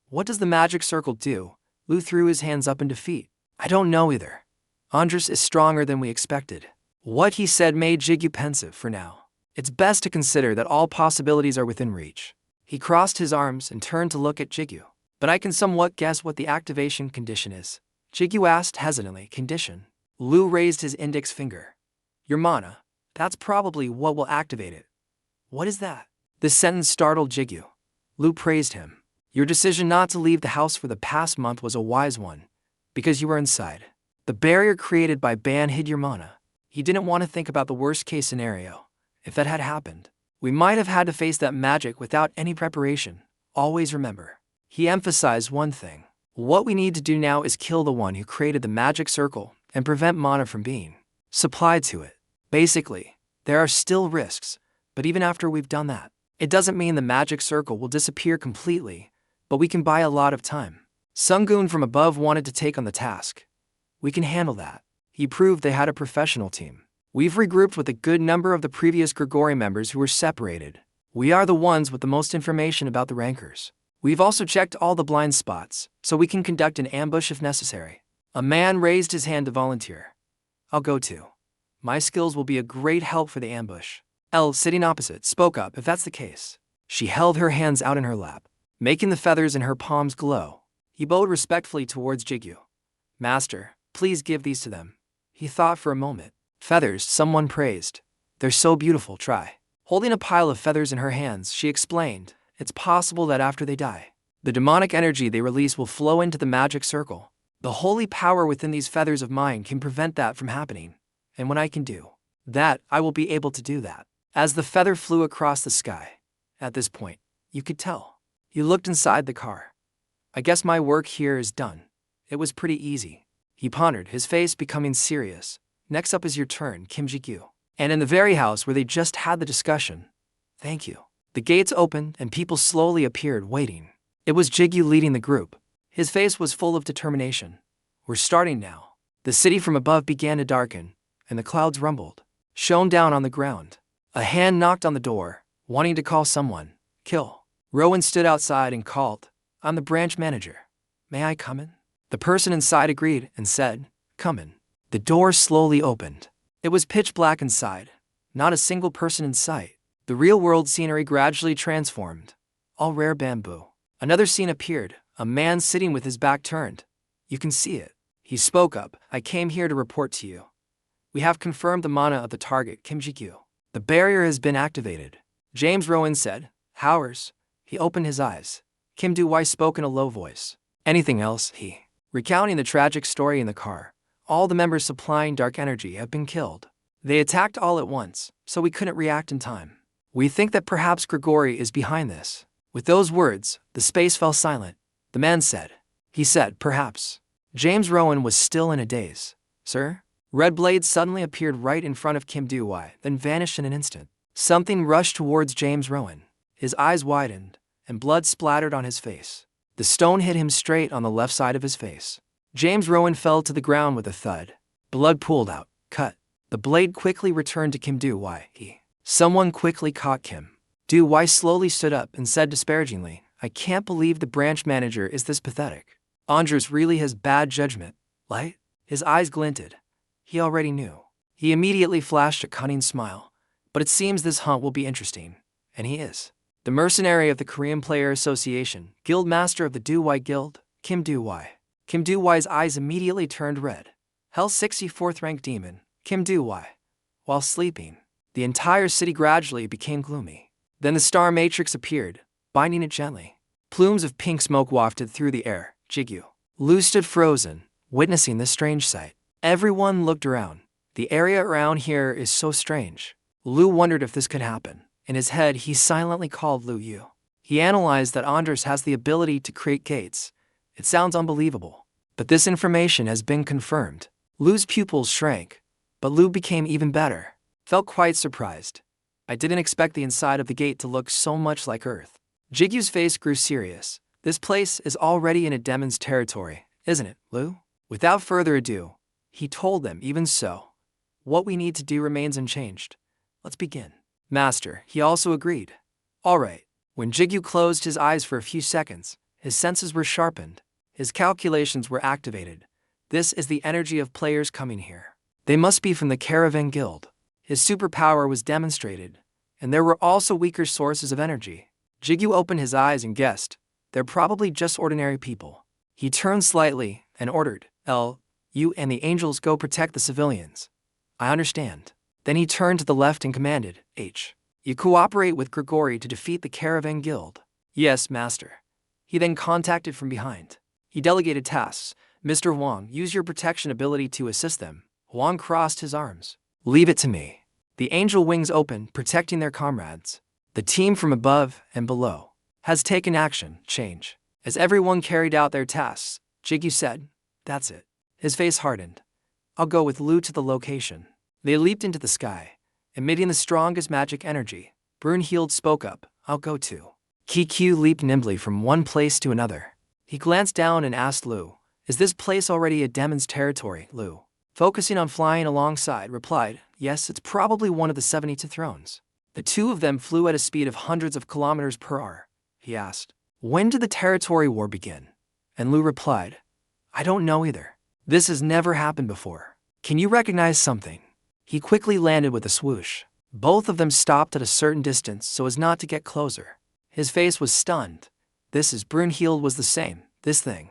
"What does the magic circle do?" Lu threw his hands up in defeat. "I don't know either. Andres is stronger than we expected." What he said made Jigyu pensive for now. It's best to consider that all possibilities are within reach. He crossed his arms and turned to look at Jigyu. But I can somewhat guess what the activation condition is. Jigyu asked hesitantly. Condition? Lu raised his index finger. Your mana. That's probably what will activate it. What is that? This sentence startled Jigyu. Lu praised him. Your decision not to leave the house for the past month was a wise one, because you were inside. The barrier created by Ban hid your mana. He didn't want to think about the worst-case scenario. If that had happened, we might have had to face that magic without any preparation. Always remember. He emphasized one thing. What we need to do now is kill the one who created the magic circle and prevent mana from being supplied to it. Basically, there are still risks, but even after we've done that, it doesn't mean the magic circle will disappear completely, but we can buy a lot of time. Sungun from above wanted to take on the task. We can handle that. He proved they had a professional team. We've regrouped with a good number of the previous Grigori members who were separated. We are the ones with the most information about the rankers. We've also checked all the blind spots, so we can conduct an ambush if necessary. A man raised his hand to volunteer. I'll go too. My skills will be a great help for the ambush. Elle, sitting opposite, spoke up if that's the case. She held her hands out in her lap, making the feathers in her palms glow. He bowed respectfully towards Jigyu. Master, please give these to them. He thought for a moment. Feathers, someone praised. They're so beautiful, try. Holding a pile of feathers in her hands, she explained. It's possible that after they die, the demonic energy they release will flow into the magic circle. The holy power within these feathers of mine can prevent that from happening. And when I can do that, I will be able to do that. As the feather flew across the sky, at this point, you could tell. He looked inside the car. I guess my work here is done. It was pretty easy. He pondered, his face becoming serious. Next up is your turn, Kim Ji-kyu. And in the very house where they just had the discussion. Thank you. The gates opened and people slowly appeared, waiting. It was Jigyu leading the group. His face was full of determination. We're starting now. The city from above began to darken, and the clouds rumbled, shone down on the ground. A hand knocked on the door, wanting to call someone. Kill. Rowan stood outside and called. I'm the branch manager. May I come in? The person inside agreed and said, come in. The door slowly opened. It was pitch black inside. Not a single person in sight. The real-world scenery gradually transformed. All rare bamboo. Another scene appeared, a man sitting with his back turned. You can see it. He spoke up. I came here to report to you. We have confirmed the mana of the target, Kim Ji-kyu. The barrier has been activated. James Rowan said. Howers. He opened his eyes. Kim Do-wai spoke in a low voice. Anything else? He. Recounting the tragic story in the car. All the members supplying dark energy have been killed. They attacked all at once, so we couldn't react in time. We think that perhaps Grigori is behind this. With those words, the space fell silent. The man said. He said, perhaps. James Rowan was still in a daze. Sir? Red blades suddenly appeared right in front of Kim Do-wai, then vanished in an instant. Something rushed towards James Rowan. His eyes widened, and blood splattered on his face. The stone hit him straight on the left side of his face. James Rowan fell to the ground with a thud. Blood pooled out. Cut. The blade quickly returned to Kim Do-wai. Someone quickly caught Kim. Do-wai slowly stood up and said disparagingly, I can't believe the branch manager is this pathetic. Andres really has bad judgment. Light? His eyes glinted. He already knew. He immediately flashed a cunning smile. But it seems this hunt will be interesting. And he is. The mercenary of the Korean Player Association, guild master of the Do-wai Guild, Kim Do-wai. Kim Do-wai's eyes immediately turned red. Hell 64th rank demon, Kim Do-wai. While sleeping, the entire city gradually became gloomy. Then the star matrix appeared, binding it gently. Plumes of pink smoke wafted through the air. Jigyu. Lu stood frozen, witnessing this strange sight. Everyone looked around. The area around here is so strange. Lu wondered if this could happen. In his head, he silently called Lu Yu. He analyzed that Andres has the ability to create gates. It sounds unbelievable. But this information has been confirmed. Lu's pupils shrank, but Lu became even better. Felt quite surprised. I didn't expect the inside of the gate to look so much like Earth. Jigyu's face grew serious. This place is already in a demon's territory, isn't it, Lu? Without further ado, he told them, even so. What we need to do remains unchanged. Let's begin. Master, he also agreed. All right. When Jigyu closed his eyes for a few seconds, his senses were sharpened. His calculations were activated. This is the energy of players coming here. They must be from the Caravan Guild. His superpower was demonstrated, and there were also weaker sources of energy. Jigyu opened his eyes and guessed. They're probably just ordinary people. He turned slightly and ordered, L, you and the angels go protect the civilians. I understand. Then he turned to the left and commanded, H. You cooperate with Grigori to defeat the Caravan Guild. Yes, master. He then contacted from behind. He delegated tasks. Mr. Huang, use your protection ability to assist them. Huang crossed his arms. Leave it to me. The angel wings opened, protecting their comrades. The team from above and below has taken action, change. As everyone carried out their tasks, Jigyu said, that's it. His face hardened. I'll go with Lu to the location. They leaped into the sky, emitting the strongest magic energy. Brunhild spoke up, I'll go too. Kikyu leaped nimbly from one place to another. He glanced down and asked Lu, is this place already a demon's territory, Lu? Focusing on flying alongside, replied, yes, it's probably one of the 72 thrones. The two of them flew at a speed of hundreds of kilometers per hour. He asked, when did the territory war begin? And Lu replied, I don't know either. This has never happened before. Can you recognize something? He quickly landed with a swoosh. Both of them stopped at a certain distance so as not to get closer. His face was stunned. This is Brunhild was the same, this thing.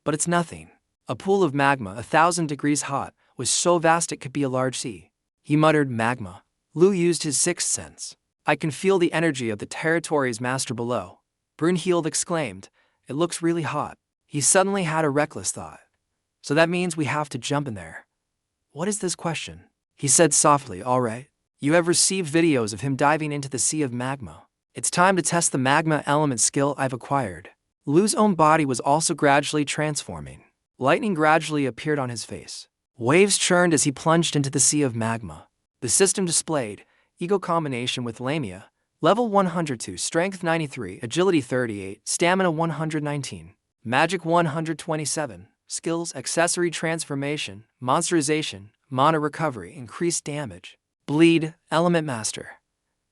But it's nothing. A pool of magma 1,000 degrees hot was so vast it could be a large sea. He muttered magma. Lu used his sixth sense. I can feel the energy of the territory's master below. Brunhild exclaimed, it looks really hot. He suddenly had a reckless thought. So that means we have to jump in there. What is this question? He said softly, all right. You have received videos of him diving into the sea of magma. It's time to test the magma element skill I've acquired. Lu's own body was also gradually transforming. Lightning gradually appeared on his face. Waves churned as he plunged into the sea of magma. The system displayed, ego combination with Lamia, level 102, strength 93, agility 38, stamina 119, magic 127, skills, accessory transformation, monsterization, mana recovery, increased damage. Bleed, Element Master.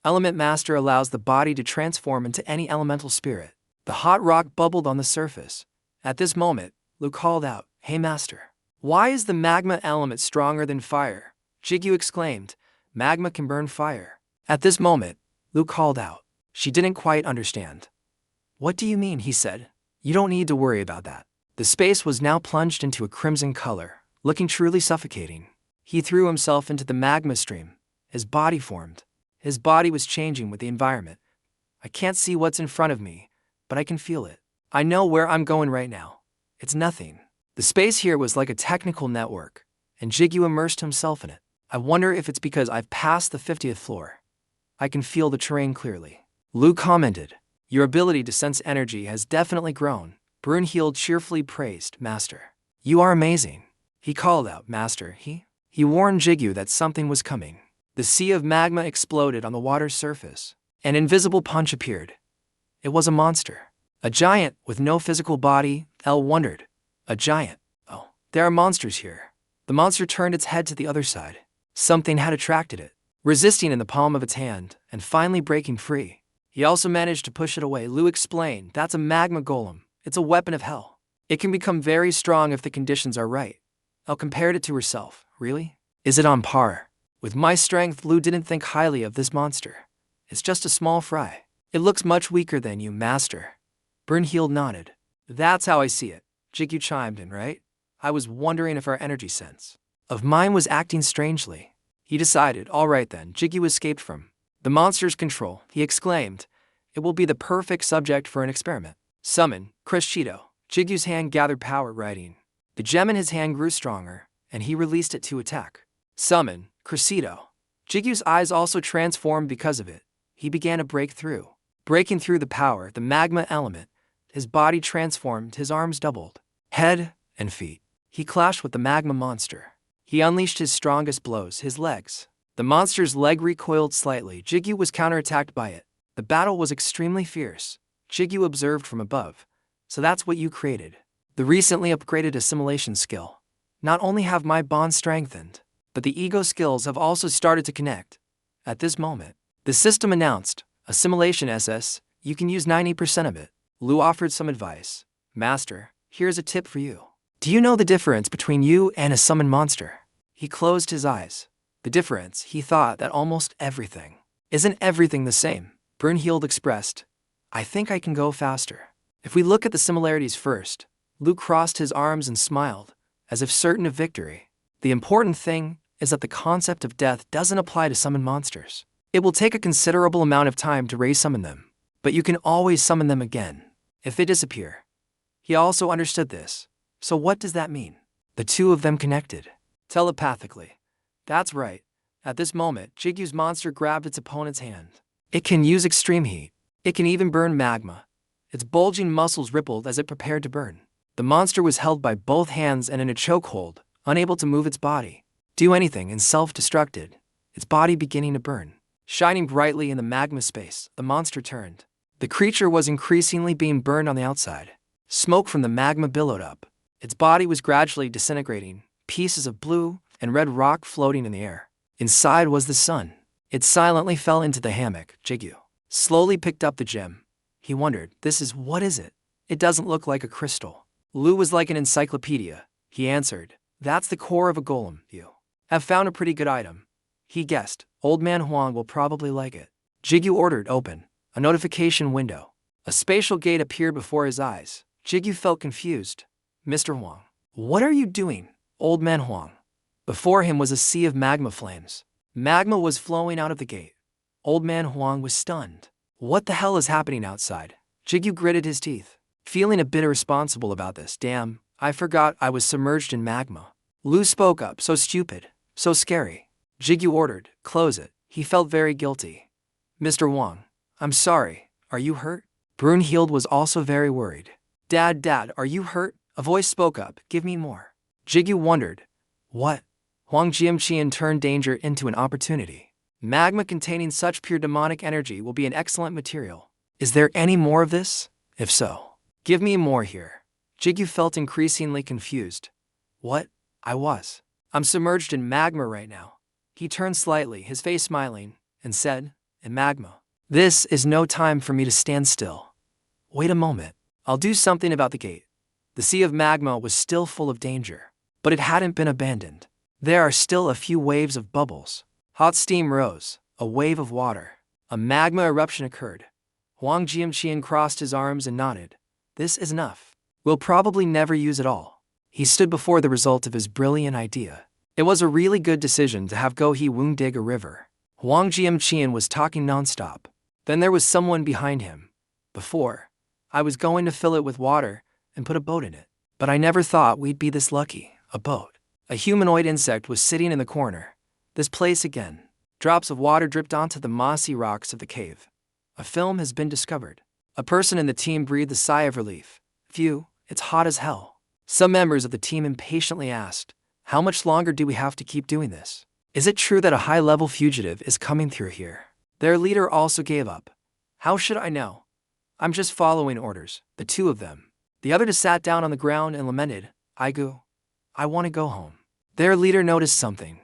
Element Master allows the body to transform into any elemental spirit. The hot rock bubbled on the surface. At this moment, Lu called out, "Hey master, why is the magma element stronger than fire?" Jigyu exclaimed, "Magma can burn fire." At this moment, Lu called out. She didn't quite understand. "What do you mean?" he said. "You don't need to worry about that." The space was now plunged into a crimson color, looking truly suffocating. He threw himself into the magma stream. His body formed. His body was changing with the environment. "I can't see what's in front of me, but I can feel it. I know where I'm going right now. It's nothing." The space here was like a technical network, and Jigyu immersed himself in it. "I wonder if it's because I've passed the 50th floor. I can feel the terrain clearly." Lu commented, "Your ability to sense energy has definitely grown." Brunhild cheerfully praised, "Master, you are amazing." He called out, "Master, he warned Jigyu that something was coming." The sea of magma exploded on the water's surface. An invisible punch appeared. It was a monster. A giant with no physical body. L wondered. A giant. Oh, there are monsters here. The monster turned its head to the other side. Something had attracted it, resisting in the palm of its hand, and finally breaking free. He also managed to push it away. Lu explained, "That's a magma golem. It's a weapon of hell. It can become very strong if the conditions are right." Elle compared it to herself. "Really? Is it on par with my strength?" Lu didn't think highly of this monster. "It's just a small fry. It looks much weaker than you, master." Brunhild nodded. "That's how I see it." Jigyu chimed in, "Right? I was wondering if our energy sense of mine was acting strangely." He decided, "All right then." Jigyu escaped from the monster's control. He exclaimed, "It will be the perfect subject for an experiment." Summon, Crescito. Jigyu's hand gathered power, writing. The gem in his hand grew stronger, and he released it to attack. Summon, Crescito. Jigyu's eyes also transformed because of it. He began to break through. Breaking through the power, the magma element, his body transformed, his arms doubled. Head and feet. He clashed with the magma monster. He unleashed his strongest blows, his legs. The monster's leg recoiled slightly. Jigyu was counterattacked by it. The battle was extremely fierce. Jigyu observed from above. "So that's what you created." The recently upgraded assimilation skill. "Not only have my bonds strengthened, but the ego skills have also started to connect." At this moment, the system announced, "Assimilation SS, you can use 90% of it." Lu offered some advice. "Master, here's a tip for you. Do you know the difference between you and a summoned monster?" He closed his eyes. The difference, he thought that almost everything. "Isn't everything the same?" Brunhild expressed, "I think I can go faster. If we look at the similarities first." Lu crossed his arms and smiled, as if certain of victory. "The important thing is that the concept of death doesn't apply to summoned monsters. It will take a considerable amount of time to re-summon them, but you can always summon them again if they disappear." He also understood this. So what does that mean? The two of them connected telepathically. That's right. At this moment, Jigyu's monster grabbed its opponent's hand. It can use extreme heat. It can even burn magma. Its bulging muscles rippled as it prepared to burn. The monster was held by both hands and in a chokehold, unable to move its body, do anything, and self-destructed, its body beginning to burn. Shining brightly in the magma space, the monster turned. The creature was increasingly being burned on the outside. Smoke from the magma billowed up. Its body was gradually disintegrating, pieces of blue and red rock floating in the air. Inside was the sun. It silently fell into the hammock. Jigyu slowly picked up the gem. He wondered, what is it? It doesn't look like a crystal. Lu was like an encyclopedia. He answered, "That's the core of a golem. You have found a pretty good item." He guessed, "Old Man Huang will probably like it." Jigyu ordered, "Open." A notification window. A spatial gate appeared before his eyes. Jigyu felt confused. "Mr. Huang, what are you doing?" Old Man Huang. Before him was a sea of magma flames. Magma was flowing out of the gate. Old Man Huang was stunned. What the hell is happening outside? Jigyu gritted his teeth, feeling a bit irresponsible about this. "Damn, I forgot I was submerged in magma." Lu spoke up, "So stupid, so scary." Jigyu ordered, "Close it." He felt very guilty. "Mr. Huang, I'm sorry. Are you hurt?" Brunhild was also very worried. Dad, are you hurt?" A voice spoke up, "Give me more." Jigyu wondered. What? Huang Jianqian turned danger into an opportunity. Magma containing such pure demonic energy will be an excellent material. Is there any more of this? If so, give me more here. Jigyu felt increasingly confused. What? I'm submerged in magma right now. He turned slightly, his face smiling, and said, "In magma. This is no time for me to stand still." Wait a moment. I'll do something about the gate. The sea of magma was still full of danger, but it hadn't been abandoned. There are still a few waves of bubbles. Hot steam rose, a wave of water. A magma eruption occurred. Huang Jianqian crossed his arms and nodded. This is enough. We'll probably never use it all. He stood before the result of his brilliant idea. It was a really good decision to have Go He Woong dig a river. Huang Jianqian was talking nonstop. Then there was someone behind him. Before, I was going to fill it with water and put a boat in it. But I never thought we'd be this lucky. A boat. A humanoid insect was sitting in the corner. This place again. Drops of water dripped onto the mossy rocks of the cave. A film has been discovered. A person in the team breathed a sigh of relief. Phew, it's hot as hell. Some members of the team impatiently asked, how much longer do we have to keep doing this? Is it true that a high-level fugitive is coming through here? Their leader also gave up. How should I know? I'm just following orders, the two of them. The other just sat down on the ground and lamented, I want to go home. Their leader noticed something.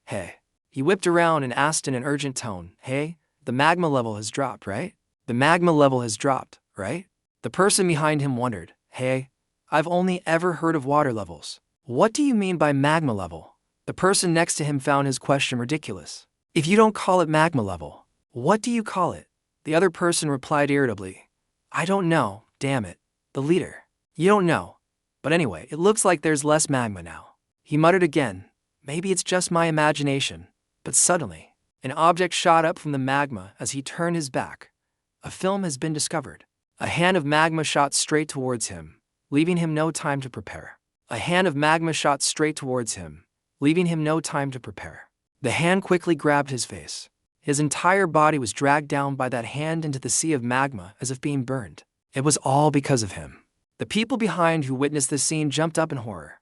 Hey. He whipped around and asked in an urgent tone, hey, the magma level has dropped, right? The magma level has dropped, right? The person behind him wondered, hey, I've only ever heard of water levels. What do you mean by magma level? The person next to him found his question ridiculous. If you don't call it magma level, what do you call it? The other person replied irritably, I don't know, damn it. The leader. You don't know. But anyway, it looks like there's less magma now. He muttered again, maybe it's just my imagination. But suddenly, an object shot up from the magma as he turned his back. A film has been discovered. A hand of magma shot straight towards him, leaving him no time to prepare. A hand of magma shot straight towards him, leaving him no time to prepare. The hand quickly grabbed his face. His entire body was dragged down by that hand into the sea of magma as if being burned. It was all because of him. The people behind who witnessed this scene jumped up in horror.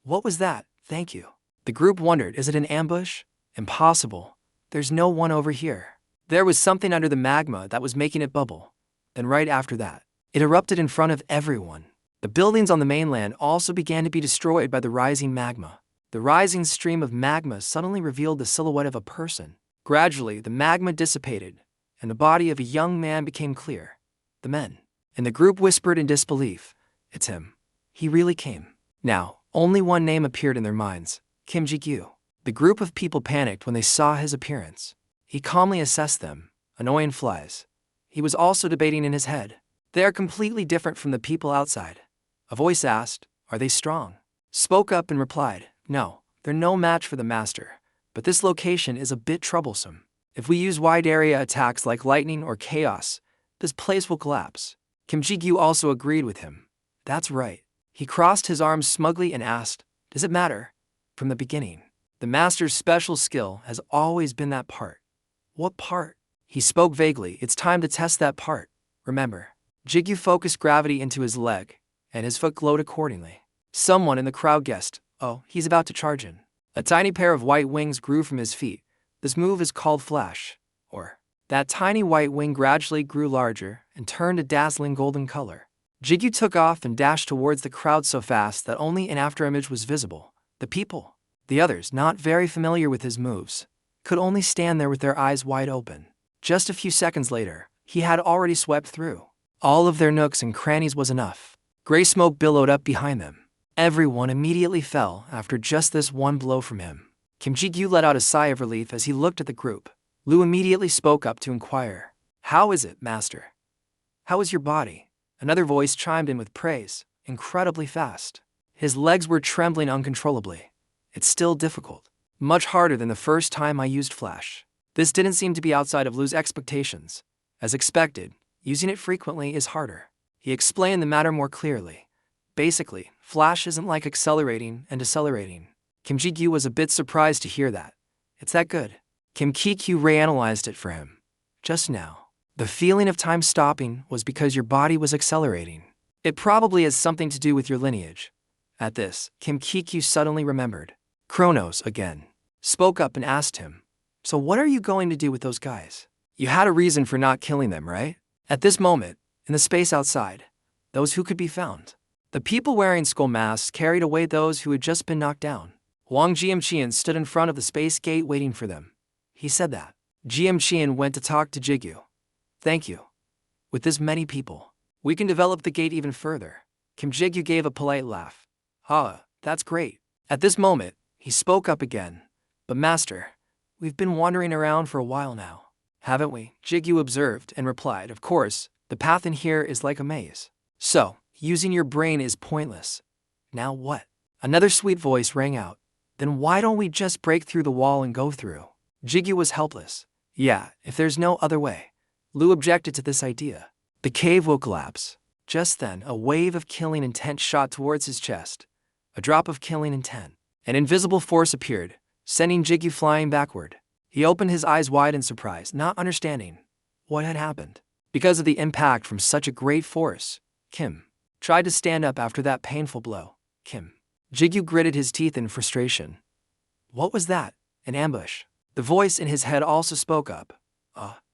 What was that? Thank you. The group wondered, is it an ambush? Impossible. There's no one over here. There was something under the magma that was making it bubble. Then right after that, it erupted in front of everyone. The buildings on the mainland also began to be destroyed by the rising magma. The rising stream of magma suddenly revealed the silhouette of a person. Gradually, the magma dissipated, and the body of a young man became clear. The men. And the group whispered in disbelief, it's him. He really came. Now, only one name appeared in their minds. Kim Ji-gyu. The group of people panicked when they saw his appearance. He calmly assessed them, annoying flies. He was also debating in his head. They are completely different from the people outside. A voice asked, are they strong? Spoke up and replied, no, they're no match for the master. But this location is a bit troublesome. If we use wide area attacks like lightning or chaos, this place will collapse. Kim Ji-gyu also agreed with him. That's right. He crossed his arms smugly and asked, does it matter? From the beginning, the master's special skill has always been that part. What part? He spoke vaguely. It's time to test that part. Remember, Ji-gyu focused gravity into his leg, and his foot glowed accordingly. Someone in the crowd guessed, oh, he's about to charge in. A tiny pair of white wings grew from his feet. This move is called flash, or that tiny white wing gradually grew larger and turned a dazzling golden color. Ji-gyu took off and dashed towards the crowd so fast that only an afterimage was visible. The people, the others not very familiar with his moves, could only stand there with their eyes wide open. Just a few seconds later, he had already swept through. All of their nooks and crannies was enough. Gray smoke billowed up behind them. Everyone immediately fell after just this one blow from him. Kim Ji-gyu let out a sigh of relief as he looked at the group. Lu immediately spoke up to inquire, how is it, master? How is your body? Another voice chimed in with praise, incredibly fast. His legs were trembling uncontrollably. It's still difficult. Much harder than the first time I used flash. This didn't seem to be outside of Lu's expectations. As expected, using it frequently is harder. He explained the matter more clearly. Basically, flash isn't like accelerating and decelerating. Kim Ji-gyu was a bit surprised to hear that. It's that good. Kim Ki-kyu reanalyzed it for him. Just now, the feeling of time stopping was because your body was accelerating. It probably has something to do with your lineage. At this, Kim Ki-kyu suddenly remembered. Kronos, again, spoke up and asked him, so what are you going to do with those guys? You had a reason for not killing them, right? At this moment, in the space outside, those who could be found. The people wearing skull masks carried away those who had just been knocked down. Huang Jianqian stood in front of the space gate waiting for them. He said that. Jianqian went to talk to Ji-gyu. Thank you. With this many people, we can develop the gate even further. Kim Jigyu gave a polite laugh. That's great. At this moment, he spoke up again. But master, we've been wandering around for a while now, haven't we? Jigyu observed and replied, of course, the path in here is like a maze. So, using your brain is pointless. Now what? Another sweet voice rang out. Then why don't we just break through the wall and go through? Jigyu was helpless. Yeah, if there's no other way. Lu objected to this idea. The cave will collapse. Just then, a wave of killing intent shot towards his chest. A drop of killing intent. An invisible force appeared, sending Jigyu flying backward. He opened his eyes wide in surprise, not understanding what had happened. Because of the impact from such a great force, Kim tried to stand up after that painful blow. Jigyu gritted his teeth in frustration. What was that? An ambush. The voice in his head also spoke up.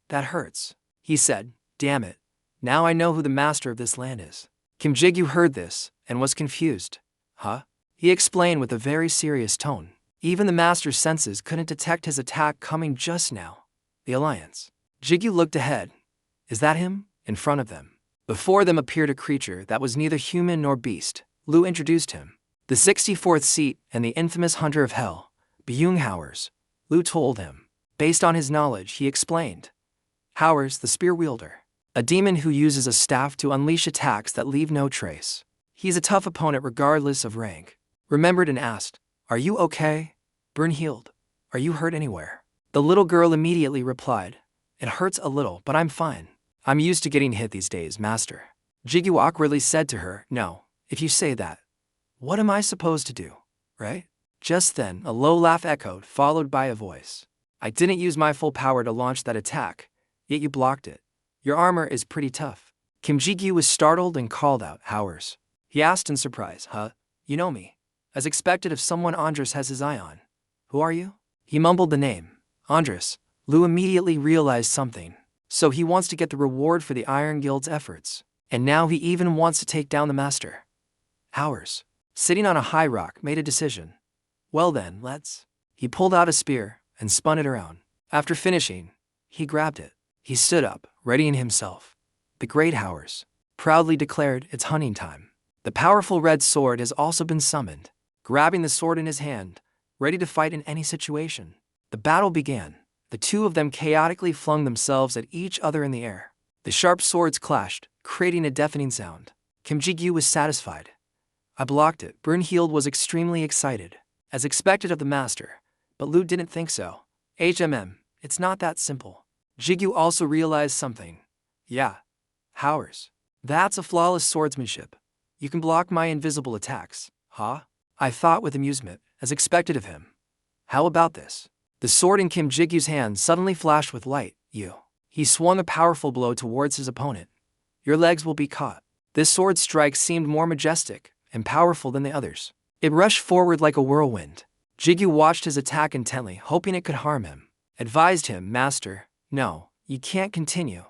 That hurts, he said. Damn it. Now I know who the master of this land is. Kim Jigyu heard this and was confused. He explained with a very serious tone. Even the master's senses couldn't detect his attack coming just now. The alliance. Jigyu looked ahead. Is that him? In front of them. Before them appeared a creature that was neither human nor beast. Lu introduced him. The 64th seat and the infamous hunter of hell, Byung Howers. Lu told him. Based on his knowledge, he explained. Howers, the spear wielder. A demon who uses a staff to unleash attacks that leave no trace. He's a tough opponent regardless of rank. Remembered and asked, Are you okay? Brunhild, are you hurt anywhere? The little girl immediately replied, It hurts a little, but I'm fine. I'm used to getting hit these days, master. Jigyu awkwardly said to her, No, if you say that, what am I supposed to do, right? Just then, a low laugh echoed, followed by a voice. I didn't use my full power to launch that attack, yet you blocked it. Your armor is pretty tough. Kim Jigyu was startled and called out, Howers. He asked in surprise, You know me. As expected if someone Andres has his eye on. Who are you? He mumbled the name. Andres. Lu immediately realized something. So he wants to get the reward for the Iron Guild's efforts. And now he even wants to take down the master. Howers, sitting on a high rock, made a decision. Well then, let's. He pulled out a spear and spun it around. After finishing, he grabbed it. He stood up, readying himself. The great Howers proudly declared, It's hunting time. The powerful red sword has also been summoned. Grabbing the sword in his hand, ready to fight in any situation. The battle began. The two of them chaotically flung themselves at each other in the air. The sharp swords clashed, creating a deafening sound. Kim Jigyu was satisfied. I blocked it. Brunhild was extremely excited, as expected of the master, but Lu didn't think so. It's not that simple. Jigyu also realized something. Yeah, Howers. That's a flawless swordsmanship. You can block my invisible attacks, I thought with amusement, as expected of him. How about this? The sword in Kim Jigyu's hand suddenly flashed with light. He swung a powerful blow towards his opponent. Your legs will be caught. This sword strike seemed more majestic and powerful than the others. It rushed forward like a whirlwind. Jigyu watched his attack intently, hoping it could harm him. Advised him, Master, no, you can't continue.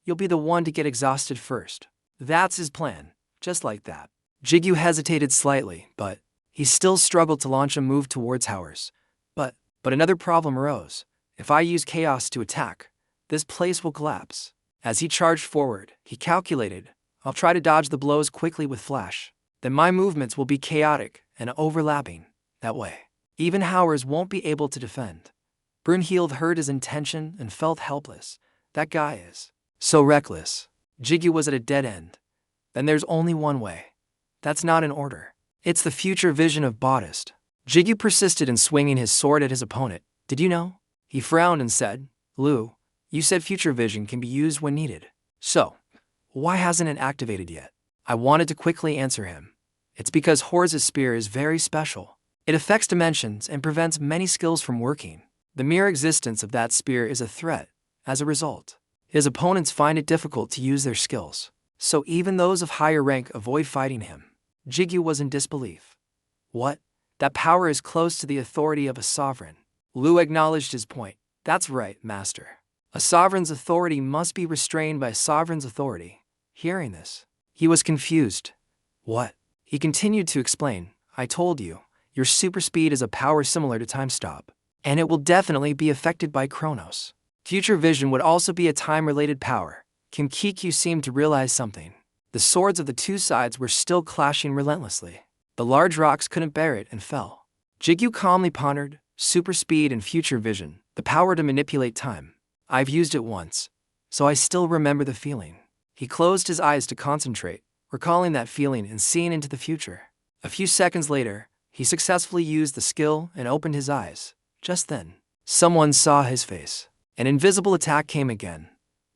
You'll be the one to get exhausted first. That's his plan, just like that. Jigyu hesitated slightly, but he still struggled to launch a move towards Howers. But another problem arose. If I use chaos to attack, this place will collapse. As he charged forward, he calculated, I'll try to dodge the blows quickly with flash. Then my movements will be chaotic and overlapping. That way, even Howers won't be able to defend. Brunhild heard his intention and felt helpless. That guy is so reckless. Jigyu was at a dead end. Then there's only one way. That's not in order. It's the future vision of Bautist. Jigyu persisted in swinging his sword at his opponent. Did you know? He frowned and said, Lu, you said future vision can be used when needed. So, why hasn't it activated yet? I wanted to quickly answer him. It's because Horse's spear is very special. It affects dimensions and prevents many skills from working. The mere existence of that spear is a threat. As a result, his opponents find it difficult to use their skills. So even those of higher rank avoid fighting him. Jigyu was in disbelief. What? That power is close to the authority of a sovereign. Lu acknowledged his point. That's right, Master. A sovereign's authority must be restrained by a sovereign's authority. Hearing this, he was confused. What? He continued to explain. I told you, your super speed is a power similar to time stop, and it will definitely be affected by Chronos. Future vision would also be a time-related power. Kim Kikyu seemed to realize something. The swords of the two sides were still clashing relentlessly. The large rocks couldn't bear it and fell. Jigyu calmly pondered, super speed and future vision, the power to manipulate time. I've used it once, so I still remember the feeling. He closed his eyes to concentrate, recalling that feeling and seeing into the future. A few seconds later, he successfully used the skill and opened his eyes. Just then, someone saw his face. An invisible attack came again,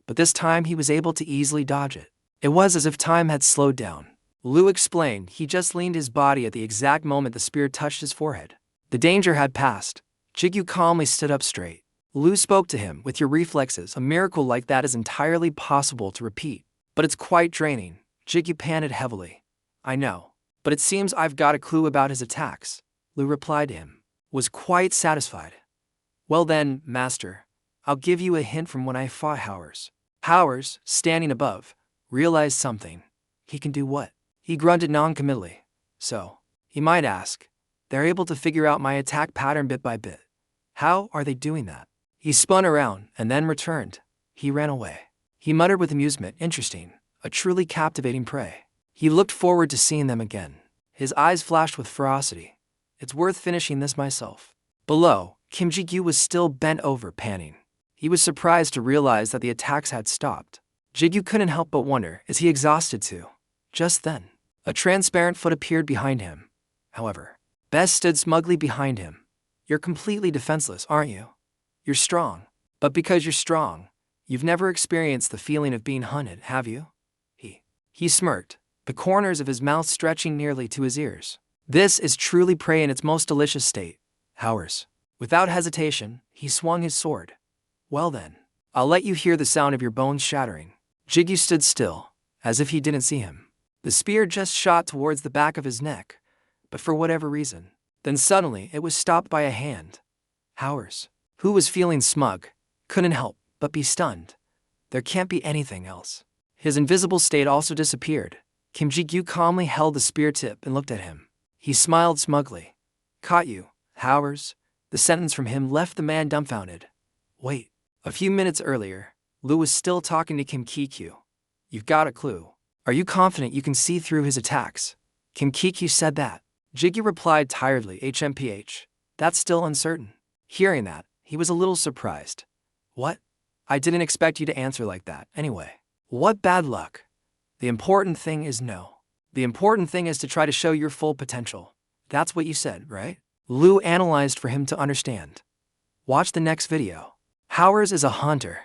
but this time he was able to easily dodge it. It was as if time had slowed down. Lu explained he just leaned his body at the exact moment the spear touched his forehead. The danger had passed. Jigyu calmly stood up straight. Lu spoke to him, with your reflexes, a miracle like that is entirely possible to repeat. But it's quite draining. Jigyu panted heavily. I know, but it seems I've got a clue about his attacks. Lu replied to him, was quite satisfied. Well then, master, I'll give you a hint from when I fought Howers. Howers, standing above, realized something. He can do what? He grunted non-committally. So, he might ask, they're able to figure out my attack pattern bit by bit. How are they doing that? He spun around and then returned. He ran away. He muttered with amusement, interesting, a truly captivating prey. He looked forward to seeing them again. His eyes flashed with ferocity. It's worth finishing this myself. Below, Kim Ji-gyu was still bent over, panting. He was surprised to realize that the attacks had stopped. Ji-gyu couldn't help but wonder, is he exhausted too? Just then, a transparent foot appeared behind him. However, Bess stood smugly behind him. You're completely defenseless, aren't you? You're strong. But because you're strong, you've never experienced the feeling of being hunted, have you? He smirked, the corners of his mouth stretching nearly to his ears. This is truly prey in its most delicious state. Howers. Without hesitation, he swung his sword. Well then, I'll let you hear the sound of your bones shattering. Jigyu stood still, as if he didn't see him. The spear just shot towards the back of his neck, but for whatever reason. Then suddenly it was stopped by a hand. Howers, who was feeling smug, couldn't help but be stunned. There can't be anything else. His invisible state also disappeared. Kim Ji-gyu calmly held the spear tip and looked at him. He smiled smugly. Caught you, Howers. The sentence from him left the man dumbfounded. Wait. A few minutes earlier, Lu was still talking to Kim Kikyu. You've got a clue. Are you confident you can see through his attacks? Kim Kikyu said that. Jigyu replied tiredly, HMPH. That's still uncertain. Hearing that, he was a little surprised. What? I didn't expect you to answer like that, anyway. What bad luck. The important thing is no. The important thing is to try to show your full potential. That's what you said, right? Lu analyzed for him to understand. Watch the next video. Howers is a hunter,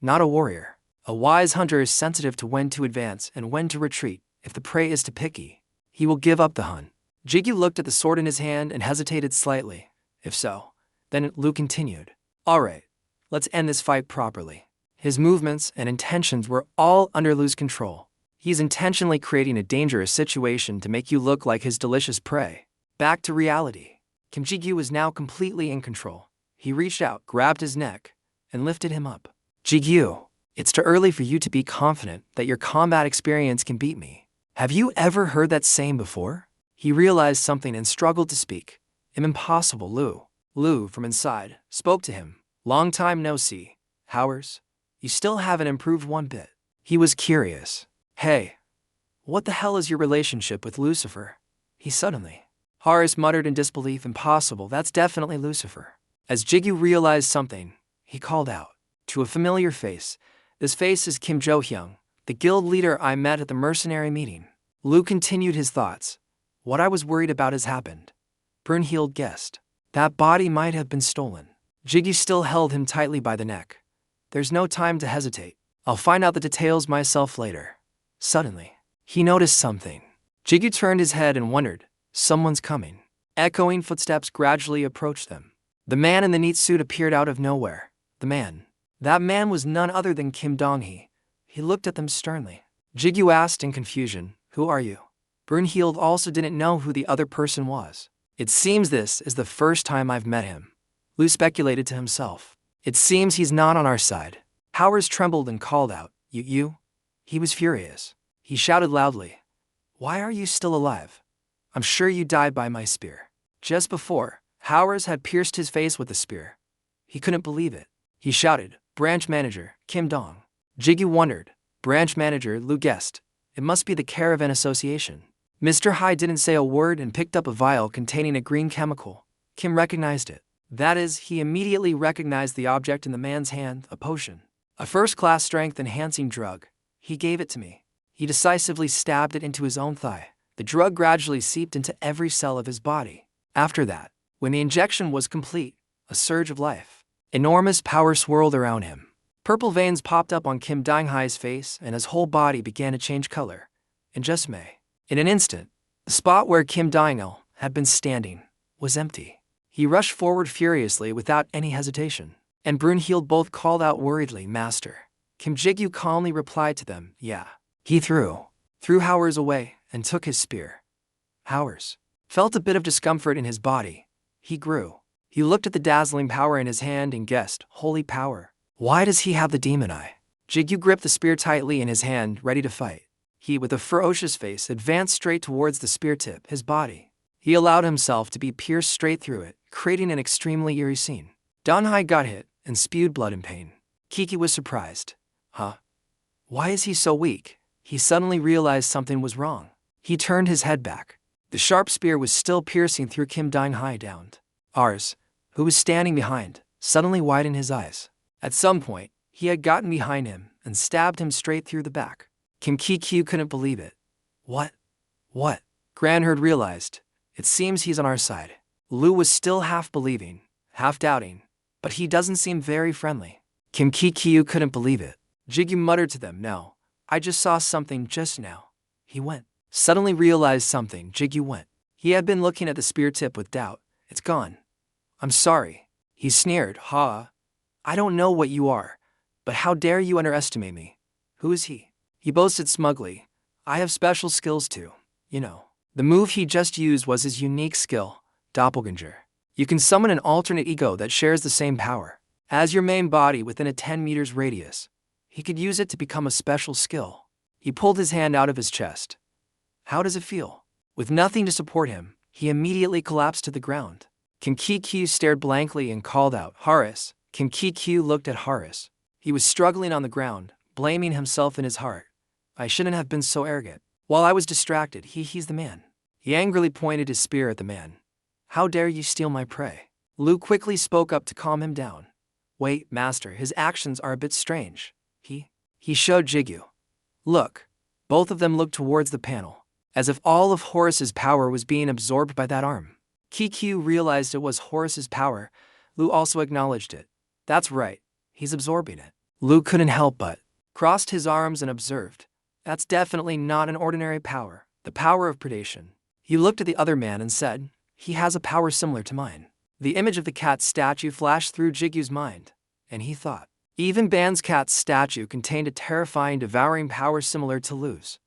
not a warrior. A wise hunter is sensitive to when to advance and when to retreat. If the prey is too picky, he will give up the hunt. Jigyu looked at the sword in his hand and hesitated slightly. If so, then Lu continued. Alright, let's end this fight properly. His movements and intentions were all under Lu's control. He's intentionally creating a dangerous situation to make you look like his delicious prey. Back to reality. Kim Ji-gyu was now completely in control. He reached out, grabbed his neck, and lifted him up. Ji-gyu, it's too early for you to be confident that your combat experience can beat me. Have you ever heard that saying before? He realized something and struggled to speak. Impossible, Lu. Lu, from inside, spoke to him. Long time no see. Howers, you still haven't improved one bit. He was curious. Hey, what the hell is your relationship with Lucifer? He suddenly. Horace muttered in disbelief. Impossible, that's definitely Lucifer. As Jigyu realized something, he called out. To a familiar face. This face is Kim Jo-hyung, the guild leader I met at the mercenary meeting. Lu continued his thoughts. What I was worried about has happened. Brunhild guessed. That body might have been stolen. Jigyu still held him tightly by the neck. There's no time to hesitate. I'll find out the details myself later. Suddenly, he noticed something. Jigyu turned his head and wondered, someone's coming. Echoing footsteps gradually approached them. The man in the neat suit appeared out of nowhere. That man was none other than Kim Dong-hee. He looked at them sternly. Jigyu asked in confusion, who are you? Brunhild also didn't know who the other person was. It seems this is the first time I've met him. Lu speculated to himself. It seems he's not on our side. Howers trembled and called out, You? He was furious. He shouted loudly. Why are you still alive? I'm sure you died by my spear. Just before, Howers had pierced his face with the spear. He couldn't believe it. He shouted, Branch manager, Kim Dong. Jigyu wondered, Branch manager Lu guessed. It must be the Caravan Association. Mr. Hai didn't say a word and picked up a vial containing a green chemical. Kim recognized it. That is, he immediately recognized the object in the man's hand, a potion. A first-class strength-enhancing drug. He gave it to me. He decisively stabbed it into his own thigh. The drug gradually seeped into every cell of his body. After that, when the injection was complete, a surge of life. Enormous power swirled around him. Purple veins popped up on Kim Dang-hai's face, and his whole body began to change color. In an instant, the spot where Kim Dang-il had been standing was empty. He rushed forward furiously without any hesitation, and Brunhild both called out worriedly, "Master." Kim Jigyu calmly replied to them, "Yeah." He threw Howers away and took his spear. Howers felt a bit of discomfort in his body. He grew. He looked at the dazzling power in his hand and guessed, "Holy power. Why does he have the demon eye?" Jigyu gripped the spear tightly in his hand, ready to fight. He, with a ferocious face, advanced straight towards the spear tip, his body. He allowed himself to be pierced straight through it, creating an extremely eerie scene. Danhai got hit and spewed blood in pain. Kiki was surprised. Huh? Why is he so weak? He suddenly realized something was wrong. He turned his head back. The sharp spear was still piercing through Kim Dang-hai down. Ars, who was standing behind, suddenly widened his eyes. At some point, he had gotten behind him and stabbed him straight through the back. Kim Kikyu couldn't believe it. What? Granherd realized. It seems he's on our side. Lu was still half believing, half doubting, but he doesn't seem very friendly. Kim Kikyu couldn't believe it. Jigyu muttered to them, "No, I just saw something just now." He went. Suddenly realized something, Jigyu went. He had been looking at the spear tip with doubt. "It's gone." "I'm sorry." He sneered, "Ha. I don't know what you are, but how dare you underestimate me? Who is he?" He boasted smugly, "I have special skills too, you know." The move he just used was his unique skill, Doppelganger. You can summon an alternate ego that shares the same power as your main body within a 10 meters radius. He could use it to become a special skill. He pulled his hand out of his chest. How does it feel? With nothing to support him, he immediately collapsed to the ground. Kim Kikyu stared blankly and called out, "Horace." Kim Kikyu looked at Horace. He was struggling on the ground, blaming himself in his heart. "I shouldn't have been so arrogant. While I was distracted, he's the man." He angrily pointed his spear at the man. "How dare you steal my prey?" Lu quickly spoke up to calm him down. "Wait, master, his actions are a bit strange." He showed Jigyu. "Look." Both of them looked towards the panel, as if all of Horace's power was being absorbed by that arm. Kikyu realized it was Horace's power. Lu also acknowledged it. "That's right, he's absorbing it." Lu couldn't help but crossed his arms and observed. "That's definitely not an ordinary power, the power of predation." He looked at the other man and said, "He has a power similar to mine." The image of the cat statue flashed through Jigyu's mind, and he thought. Even Ban's cat's statue contained a terrifying devouring power similar to Lu's.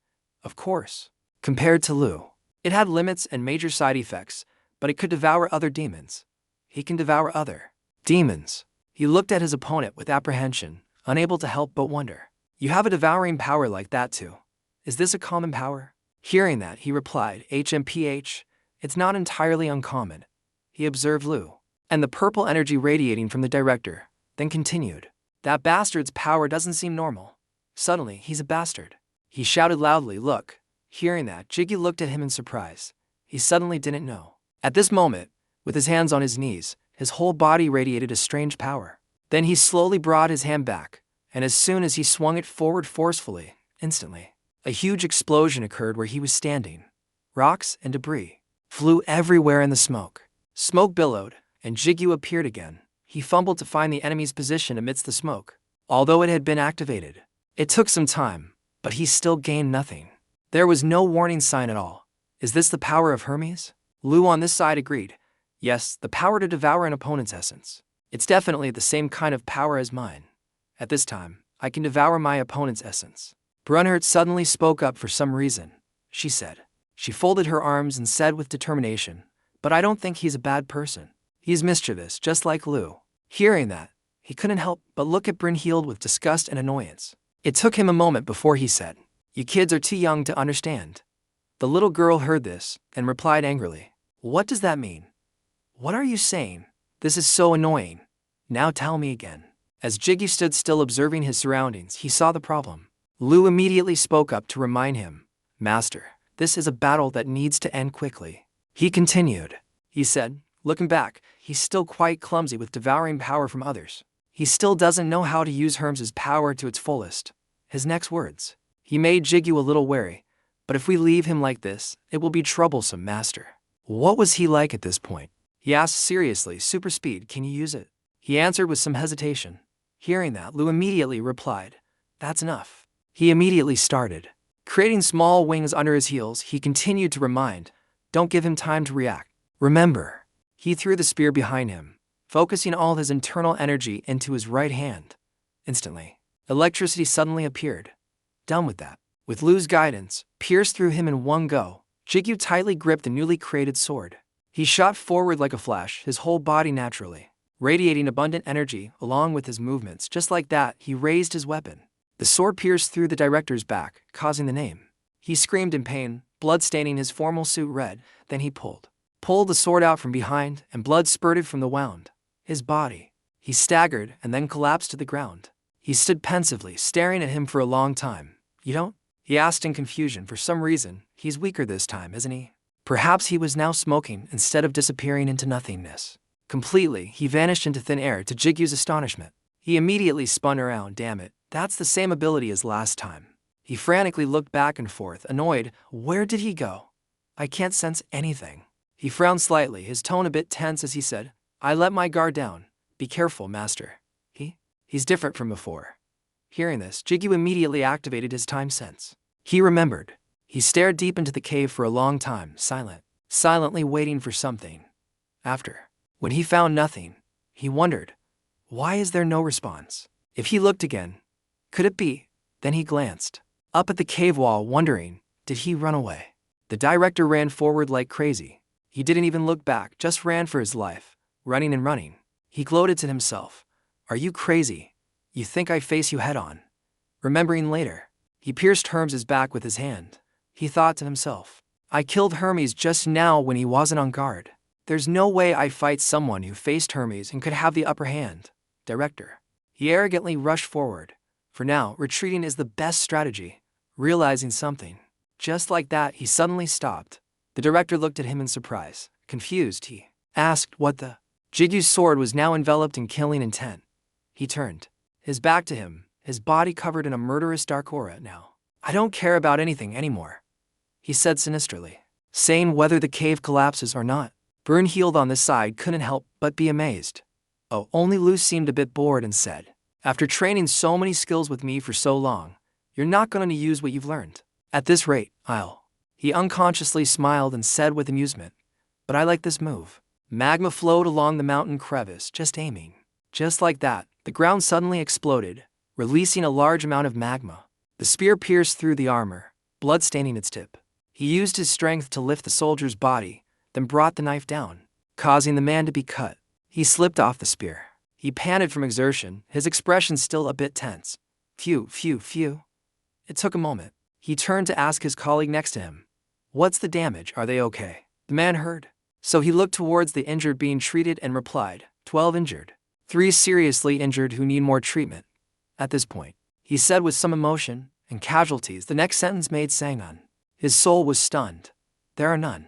Of course, compared to Lu, it had limits and major side effects, but it could devour other demons. He can devour other demons. He looked at his opponent with apprehension, unable to help but wonder. "You have a devouring power like that too. Is this a common power?" Hearing that, he replied, "HMPH, it's not entirely uncommon." He observed Lu and the purple energy radiating from the director, then continued, "That bastard's power doesn't seem normal. Suddenly, he's a bastard." He shouted loudly, "Look." Hearing that, Jiggy looked at him in surprise. He suddenly didn't know. At this moment, with his hands on his knees, his whole body radiated a strange power. Then he slowly brought his hand back, and as soon as he swung it forward forcefully, instantly, a huge explosion occurred where he was standing. Rocks and debris flew everywhere in the smoke. Smoke billowed, and Jigyu appeared again. He fumbled to find the enemy's position amidst the smoke. Although it had been activated, it took some time, but he still gained nothing. There was no warning sign at all. Is this the power of Hermes? Lu on this side agreed. Yes, the power to devour an opponent's essence. It's definitely the same kind of power as mine. At this time, I can devour my opponent's essence. Brunhild suddenly spoke up for some reason. She said. She folded her arms and said with determination, "But I don't think he's a bad person. He's mischievous, just like Lu." Hearing that, he couldn't help but look at Brunhild with disgust and annoyance. It took him a moment before he said, "You kids are too young to understand." The little girl heard this and replied angrily, "What does that mean? What are you saying? This is so annoying. Now tell me again." As Jiggy stood still observing his surroundings, he saw the problem. Lu immediately spoke up to remind him, Master, this is a battle that needs to end quickly. He continued. He said, looking back, he's still quite clumsy with devouring power from others. He still doesn't know how to use Hermes's power to its fullest. His next words. He made Jigyu a little wary. But if we leave him like this, it will be troublesome, Master. What was he like at this point? He asked seriously, super speed, can you use it? He answered with some hesitation. Hearing that, Lu immediately replied, that's enough. He immediately started. Creating small wings under his heels, he continued to remind, don't give him time to react. Remember. He threw the spear behind him, focusing all his internal energy into his right hand. Instantly, electricity suddenly appeared. Done with that. With Lu's guidance, pierced through him in one go, Jigyu tightly gripped the newly created sword. He shot forward like a flash, his whole body naturally radiating abundant energy along with his movements. Just like that, he raised his weapon. The sword pierced through the director's back, causing the name. He screamed in pain, blood staining his formal suit red. Then he pulled the sword out from behind, and blood spurted from the wound. His body. He staggered and then collapsed to the ground. He stood pensively, staring at him for a long time. You don't? He asked in confusion. For some reason, he's weaker this time, isn't he? Perhaps he was now smoking instead of disappearing into nothingness. Completely, he vanished into thin air to Jigyu's astonishment. He immediately spun around. Damn it, that's the same ability as last time. He frantically looked back and forth, annoyed. Where did he go? I can't sense anything. He frowned slightly, his tone a bit tense as he said, I let my guard down. Be careful, Master. He's different from before. Hearing this, Jigyu immediately activated his time sense. He remembered. He stared deep into the cave for a long time, silently waiting for something. When he found nothing, he wondered, why is there no response? If he looked again, could it be? Then he glanced up at the cave wall, wondering, did he run away? The director ran forward like crazy. He didn't even look back, just ran for his life, running and running. He gloated to himself. Are you crazy? You think I face you head on? Remembering later, he pierced Hermes's back with his hand. He thought to himself, I killed Hermes just now when he wasn't on guard. There's no way I fight someone who faced Hermes and could have the upper hand. Director. He arrogantly rushed forward. For now, retreating is the best strategy. Realizing something. Just like that, he suddenly stopped. The director looked at him in surprise. Confused, he asked what the... Jigyu's sword was now enveloped in killing intent. He turned his back to him, his body covered in a murderous dark aura now. I don't care about anything anymore, he said sinisterly, saying whether the cave collapses or not. Brunhild on this side couldn't help but be amazed. Oh, only Lu seemed a bit bored and said, after training so many skills with me for so long, you're not going to use what you've learned. At this rate, I'll... He unconsciously smiled and said with amusement, but I like this move. Magma flowed along the mountain crevice, just aiming. Just like that, the ground suddenly exploded, releasing a large amount of magma. The spear pierced through the armor, blood staining its tip. He used his strength to lift the soldier's body, then brought the knife down, causing the man to be cut. He slipped off the spear. He panted from exertion, his expression still a bit tense. Phew. It took a moment. He turned to ask his colleague next to him, what's the damage, are they okay? The man heard. So he looked towards the injured being treated and replied, 12 injured. 3 seriously injured who need more treatment. At this point, he said with some emotion, and casualties, the next sentence made Sang-un. His soul was stunned. There are none.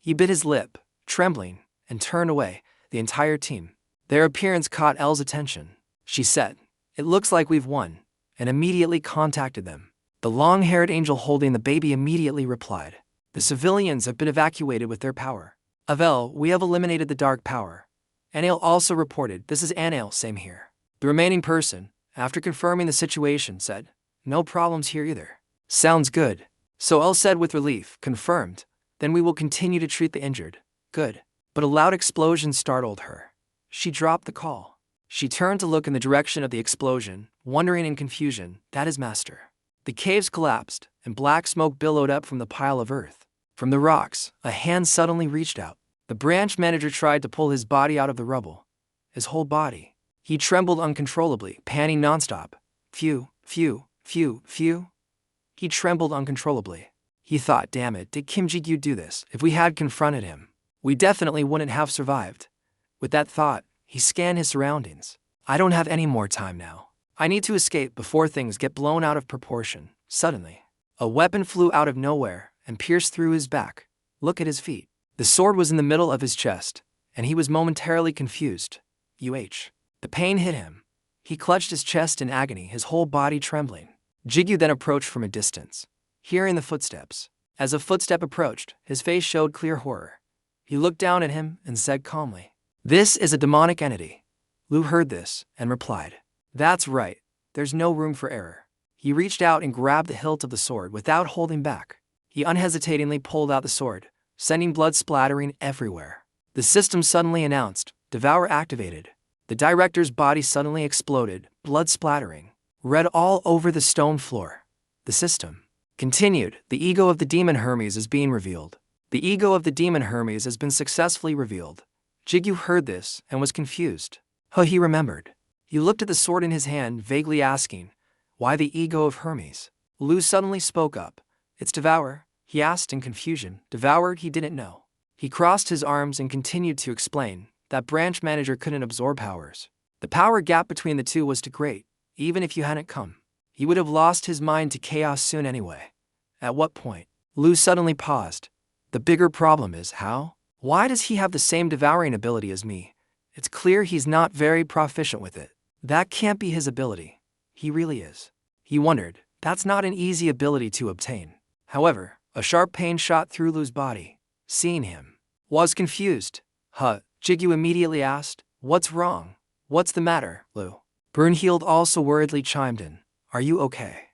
He bit his lip, trembling, and turned away. The entire team. Their appearance caught Elle's attention. She said, it looks like we've won, and immediately contacted them. The long-haired angel holding the baby immediately replied, the civilians have been evacuated with their power. Avel, we have eliminated the dark power. Anael also reported, this is Anael, same here. The remaining person, after confirming the situation, said, no problems here either. Sounds good. So Elle said with relief, confirmed. Then we will continue to treat the injured. Good. But a loud explosion startled her. She dropped the call. She turned to look in the direction of the explosion, wondering in confusion, that is Master. The caves collapsed, and black smoke billowed up from the pile of earth. From the rocks, a hand suddenly reached out. The branch manager tried to pull his body out of the rubble. His whole body. He trembled uncontrollably, panting nonstop. Phew. He trembled uncontrollably. He thought, damn it, did Kim Ji-gyu do this? If we had confronted him, we definitely wouldn't have survived. With that thought, he scanned his surroundings. I don't have any more time now. I need to escape before things get blown out of proportion. Suddenly, a weapon flew out of nowhere and pierced through his back. Look at his feet. The sword was in the middle of his chest, and he was momentarily confused. The pain hit him. He clutched his chest in agony, his whole body trembling. Jigyu then approached from a distance, hearing the footsteps. As a footstep approached, his face showed clear horror. He looked down at him and said calmly, "This is a demonic entity." Lu heard this and replied, "That's right, there's no room for error." He reached out and grabbed the hilt of the sword without holding back. He unhesitatingly pulled out the sword, sending blood splattering everywhere. The system suddenly announced, "Devour activated." The director's body suddenly exploded, blood splattering, red all over the stone floor. The system continued, "The ego of the demon Hermes is being revealed." The ego of the demon Hermes has been successfully revealed. Jigyu heard this and was confused. He remembered. He looked at the sword in his hand, vaguely asking, "Why the ego of Hermes?" Lu suddenly spoke up. "It's devour," he asked in confusion. Devoured, he didn't know. He crossed his arms and continued to explain that branch manager couldn't absorb powers. The power gap between the two was too great. Even if you hadn't come, he would have lost his mind to chaos soon anyway. At what point? Lu suddenly paused. The bigger problem is how? Why does he have the same devouring ability as me? It's clear he's not very proficient with it. That can't be his ability. He really is. He wondered. That's not an easy ability to obtain. However, a sharp pain shot through Lu's body. Seeing him, was confused. Jigyu immediately asked, "What's wrong? What's the matter, Lu?" Brunhild also worriedly chimed in, "Are you okay?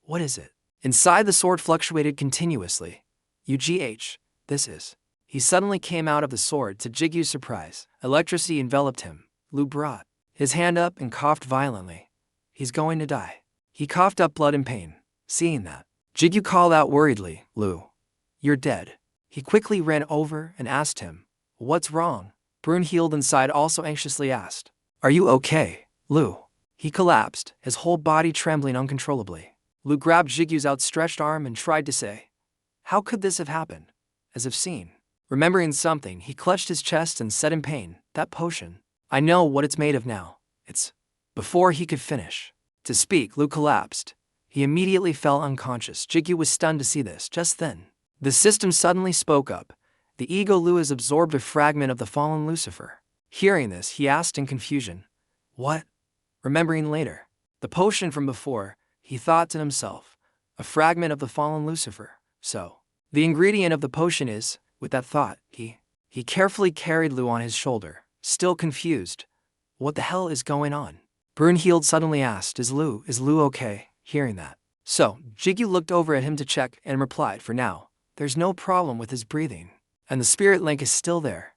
What is it?" Inside, the sword fluctuated continuously. This is. He suddenly came out of the sword. To Jigyu's surprise, electricity enveloped him. Lu brought his hand up and coughed violently. "He's going to die." He coughed up blood in pain. Seeing that, Jigyu called out worriedly, "Lu, you're dead." He quickly ran over and asked him, "What's wrong?" Brunhild inside also anxiously asked, "Are you okay, Lu?" He collapsed, his whole body trembling uncontrollably. Lu grabbed Jigyu's outstretched arm and tried to say, "How could this have happened?" As if seen. Remembering something, he clutched his chest and said in pain, "That potion. I know what it's made of now. It's..." Before he could finish to speak, Lu collapsed. He immediately fell unconscious. Jigyu was stunned to see this. Just then, the system suddenly spoke up. "The ego Lu has absorbed a fragment of the fallen Lucifer." Hearing this, he asked in confusion, "What?" Remembering later the potion from before, he thought to himself, "A fragment of the fallen Lucifer. So, the ingredient of the potion is..." With that thought, he carefully carried Lu on his shoulder, still confused. "What the hell is going on?" Brunhild suddenly asked, Is Lu okay?" Hearing that, Jigyu looked over at him to check and replied, "For now, there's no problem with his breathing. And the spirit link is still there.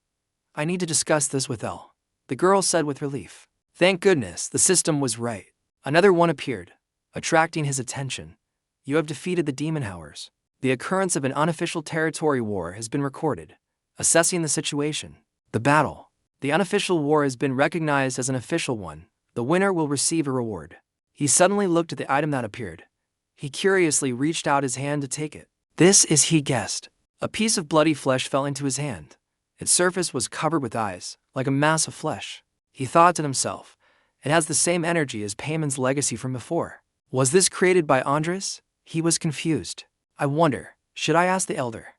I need to discuss this with L," the girl said with relief. Thank goodness, the system was right. Another one appeared, attracting his attention. "You have defeated the Demon Howers. The occurrence of an unofficial territory war has been recorded. Assessing the situation. The battle. The unofficial war has been recognized as an official one. The winner will receive a reward." He suddenly looked at the item that appeared. He curiously reached out his hand to take it. This is, he guessed. A piece of bloody flesh fell into his hand. Its surface was covered with eyes, like a mass of flesh. He thought to himself, it has the same energy as Payman's legacy from before. Was this created by Andres? He was confused. "I wonder, should I ask the elder?"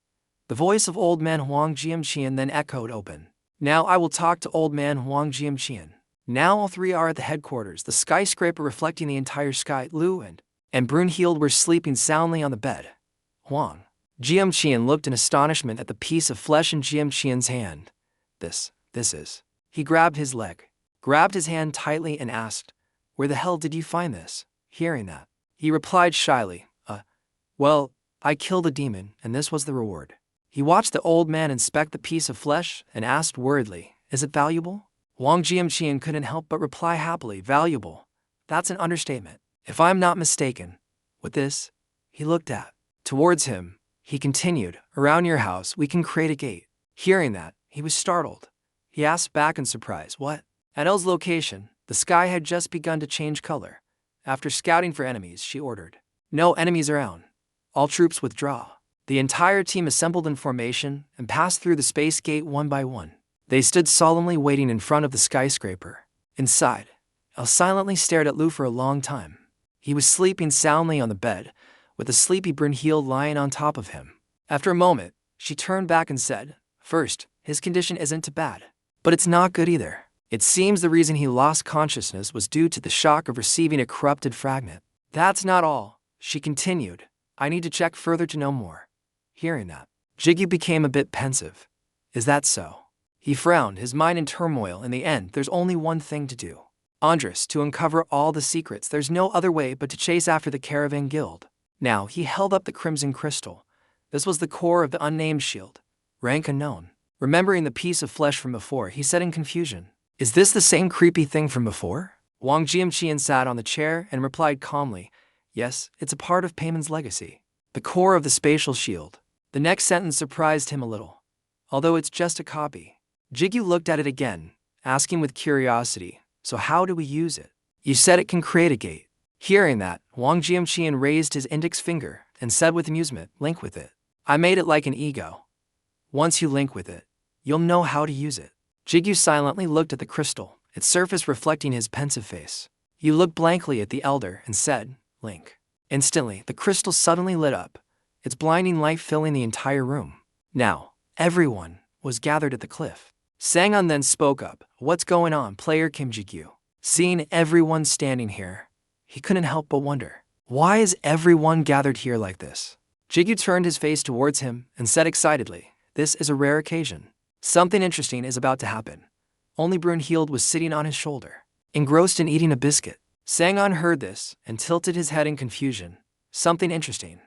The voice of old man Huang Jiamqian then echoed open. "Now I will talk to old man Huang Jiamqian." Now all three are at the headquarters, the skyscraper reflecting the entire sky. Lu and Brunhild were sleeping soundly on the bed. Huang Jiamqian looked in astonishment at the piece of flesh in Jiamqian's hand. This is. He grabbed his leg, grabbed his hand tightly and asked, "Where the hell did you find this?" Hearing that, he replied shyly, "Well, I killed a demon, and this was the reward." He watched the old man inspect the piece of flesh and asked worriedly, "Is it valuable?" Huang Jiamqian couldn't help but reply happily, "Valuable? That's an understatement. If I'm not mistaken." With this, he looked towards him. He continued, "Around your house, we can create a gate." Hearing that, he was startled. He asked back in surprise, "What?" At Elle's location, the sky had just begun to change color. After scouting for enemies, she ordered, "No enemies around. All troops withdraw." The entire team assembled in formation and passed through the space gate one by one. They stood solemnly waiting in front of the skyscraper. Inside, Elle silently stared at Lu for a long time. He was sleeping soundly on the bed, with a sleepy Brunhilde lying on top of him. After a moment, she turned back and said, "First, his condition isn't too bad. But it's not good either. It seems the reason he lost consciousness was due to the shock of receiving a corrupted fragment. That's not all," she continued. "I need to check further to know more." Hearing that, Jigyu became a bit pensive. "Is that so?" He frowned, his mind in turmoil. In the end, there's only one thing to do. Andres, to uncover all the secrets, there's no other way but to chase after the Caravan Guild. Now, he held up the crimson crystal. This was the core of the unnamed shield. Rank unknown. Remembering the piece of flesh from before, he said in confusion, "Is this the same creepy thing from before?" Wang Jianqian sat on the chair and replied calmly, "Yes, it's a part of Payman's legacy. The core of the spatial shield." The next sentence surprised him a little. "Although it's just a copy." Jigyu looked at it again, asking with curiosity, "So how do we use it?" "You said it can create a gate." Hearing that, Wang Jianqian raised his index finger and said with amusement, "Link with it." "I made it like an ego. Once you link with it, you'll know how to use it." Jigyu silently looked at the crystal, its surface reflecting his pensive face. He looked blankly at the elder and said, "Link." Instantly, the crystal suddenly lit up, its blinding light filling the entire room. Now, everyone was gathered at the cliff. Sang-un then spoke up, "What's going on, player Kim Jigyu?" Seeing everyone standing here, he couldn't help but wonder, why is everyone gathered here like this? Jigyu turned his face towards him and said excitedly, "This is a rare occasion. Something interesting is about to happen." Only Brunhilde was sitting on his shoulder, engrossed in eating a biscuit. Sang-un heard this and tilted his head in confusion. Something interesting.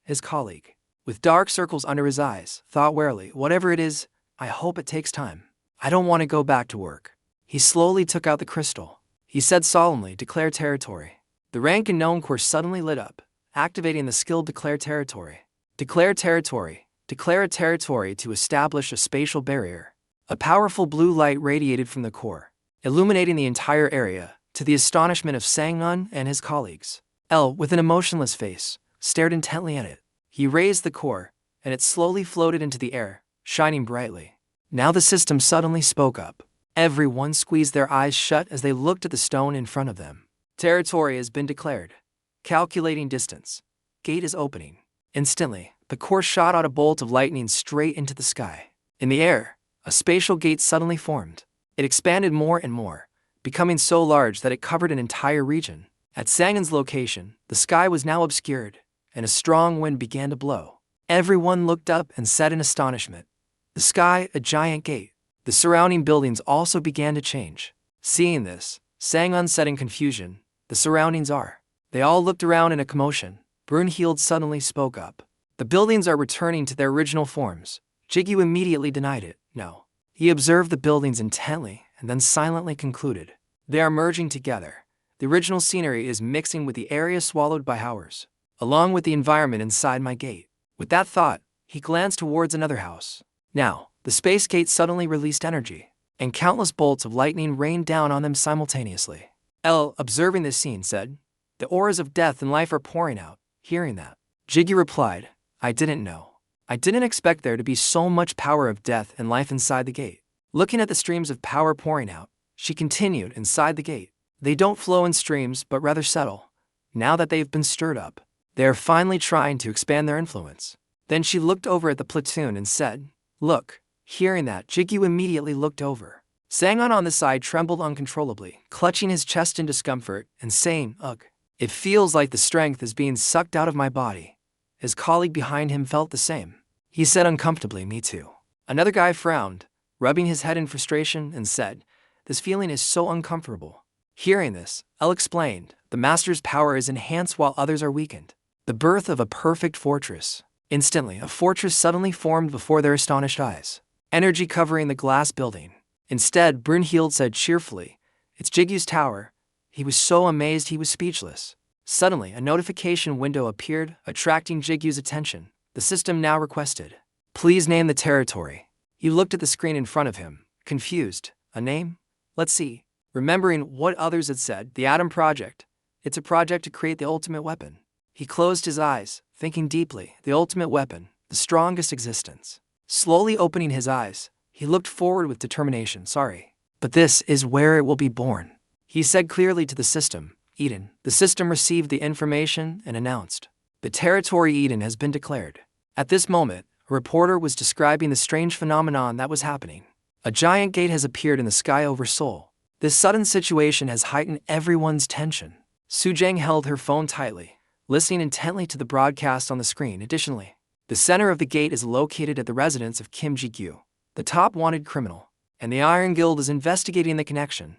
His colleague, with dark circles under his eyes, thought warily, "Whatever it is, I hope it takes time. I don't want to go back to work." He slowly took out the crystal. He said solemnly, "Declare territory." The rank and known course suddenly lit up, activating the skill Declare Territory. Declare territory. Declare a territory to establish a spatial barrier. A powerful blue light radiated from the core, illuminating the entire area, to the astonishment of Sang-un and his colleagues. L, with an emotionless face, stared intently at it. He raised the core, and it slowly floated into the air, shining brightly. Now the system suddenly spoke up. Everyone squeezed their eyes shut as they looked at the stone in front of them. Territory has been declared. Calculating distance. Gate is opening. Instantly, the core shot out a bolt of lightning straight into the sky. In the air, a spatial gate suddenly formed. It expanded more and more, becoming so large that it covered an entire region. At Sang-un's location, the sky was now obscured, and a strong wind began to blow. Everyone looked up and said in astonishment, "The sky, a giant gate." The surrounding buildings also began to change. Seeing this, Sang-un said in confusion, "The surroundings are." They all looked around in a commotion. Brunhilde suddenly spoke up. "The buildings are returning to their original forms." Jigyu immediately denied it. "No." He observed the buildings intently and then silently concluded, "They are merging together. The original scenery is mixing with the area swallowed by ours, along with the environment inside my gate." With that thought, he glanced towards another house. Now, the space gate suddenly released energy, and countless bolts of lightning rained down on them simultaneously. L, observing this scene, said, "The auras of death and life are pouring out." Hearing that, Jigyu replied, "I didn't know. I didn't expect there to be so much power of death and life inside the gate." Looking at the streams of power pouring out, she continued, "Inside the gate, they don't flow in streams but rather settle. Now that they've been stirred up, they are finally trying to expand their influence." Then she looked over at the platoon and said, "Look." Hearing that, Jigyu immediately looked over. Sang-un on the side trembled uncontrollably, clutching his chest in discomfort and saying, "Ugh. It feels like the strength is being sucked out of my body." His colleague behind him felt the same. He said uncomfortably, "Me too." Another guy frowned, rubbing his head in frustration, and said, "This feeling is so uncomfortable." Hearing this, El explained, "The master's power is enhanced while others are weakened. The birth of a perfect fortress." Instantly, a fortress suddenly formed before their astonished eyes, energy covering the glass building. Instead, Brunhilde said cheerfully, "It's Jigyu's tower." He was so amazed he was speechless. Suddenly, a notification window appeared, attracting Jigyu's attention. The system now requested, "Please name the territory." He looked at the screen in front of him, confused. "A name? Let's see." Remembering what others had said, "The Atom Project. It's a project to create the ultimate weapon." He closed his eyes, thinking deeply. The ultimate weapon, the strongest existence. Slowly opening his eyes, he looked forward with determination. "Sorry, but this is where it will be born." He said clearly to the system, Eden. The system received the information and announced, the territory Eden has been declared. At this moment, a reporter was describing the strange phenomenon that was happening. A giant gate has appeared in the sky over Seoul. This sudden situation has heightened everyone's tension. Su Jang held her phone tightly, listening intently to the broadcast on the screen. Additionally, the center of the gate is located at the residence of Kim Ji-gyu, the top wanted criminal, and the Iron Guild is investigating the connection.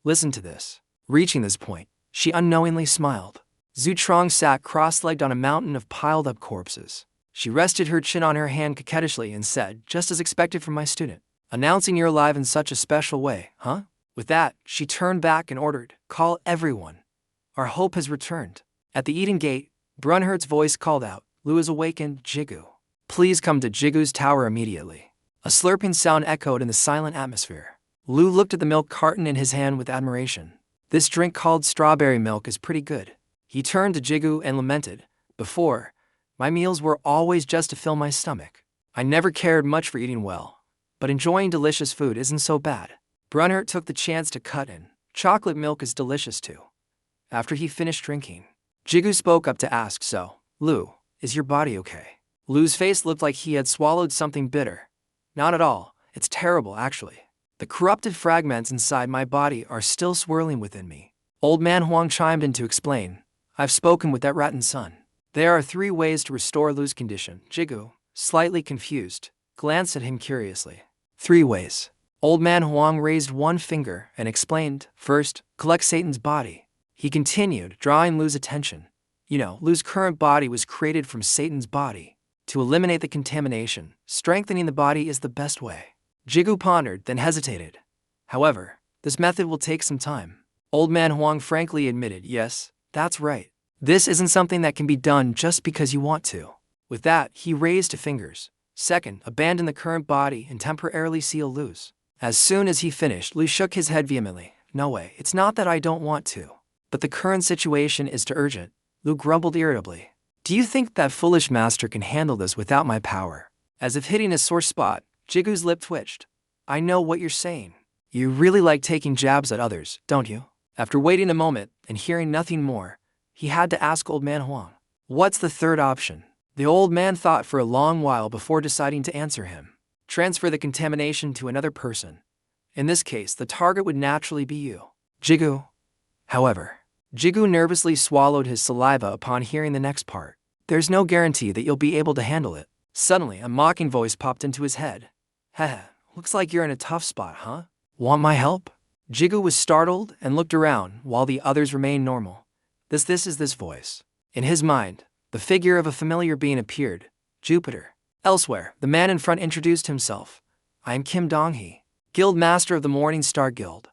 Listen to this. Reaching this point, she unknowingly smiled. Zhu Trong sat cross-legged on a mountain of piled-up corpses. She rested her chin on her hand coquettishly and said, just as expected from my student. Announcing you're alive in such a special way, huh? With that, she turned back and ordered, call everyone. Our hope has returned. At the Eden Gate, Brunhurt's voice called out, Lu is awakened, Jigu. Please come to Jigu's tower immediately. A slurping sound echoed in the silent atmosphere. Lu looked at the milk carton in his hand with admiration. This drink called strawberry milk is pretty good. He turned to Jigu and lamented, before, my meals were always just to fill my stomach. I never cared much for eating well, but enjoying delicious food isn't so bad. Brunhurt took the chance to cut in. Chocolate milk is delicious too. After he finished drinking, Jigu spoke up to ask, so, Lu, is your body okay? Lu's face looked like he had swallowed something bitter. Not at all, it's terrible actually. The corrupted fragments inside my body are still swirling within me. Old man Huang chimed in to explain, I've spoken with that rattened son. There are 3 ways to restore Lu's condition. Jigu, slightly confused, glanced at him curiously. 3 ways. Old man Huang raised one finger and explained, first, collect Satan's body. He continued, drawing Lu's attention. You know, Lu's current body was created from Satan's body. To eliminate the contamination, strengthening the body is the best way. Jigu pondered, then hesitated. However, this method will take some time. Old man Huang frankly admitted, yes, that's right. This isn't something that can be done just because you want to. With that, he raised 2 fingers. Second, abandon the current body and temporarily seal Lu's. As soon as he finished, Lu shook his head vehemently. No way, it's not that I don't want to. But the current situation is too urgent. Lu grumbled irritably. Do you think that foolish master can handle this without my power? As if hitting a sore spot, Jigu's lip twitched. I know what you're saying. You really like taking jabs at others, don't you? After waiting a moment and hearing nothing more, he had to ask Old Man Huang, what's the third option? The old man thought for a long while before deciding to answer him. Transfer the contamination to another person. In this case, the target would naturally be you. Jigu. However, Jigu nervously swallowed his saliva upon hearing the next part. There's no guarantee that you'll be able to handle it. Suddenly, a mocking voice popped into his head. Heh, looks like you're in a tough spot, huh? Want my help? Jigu was startled and looked around while the others remained normal. This is this voice. In his mind, the figure of a familiar being appeared, Jupiter. Elsewhere, the man in front introduced himself. I am Kim Dong-hee, Guild Master of the Morning Star Guild.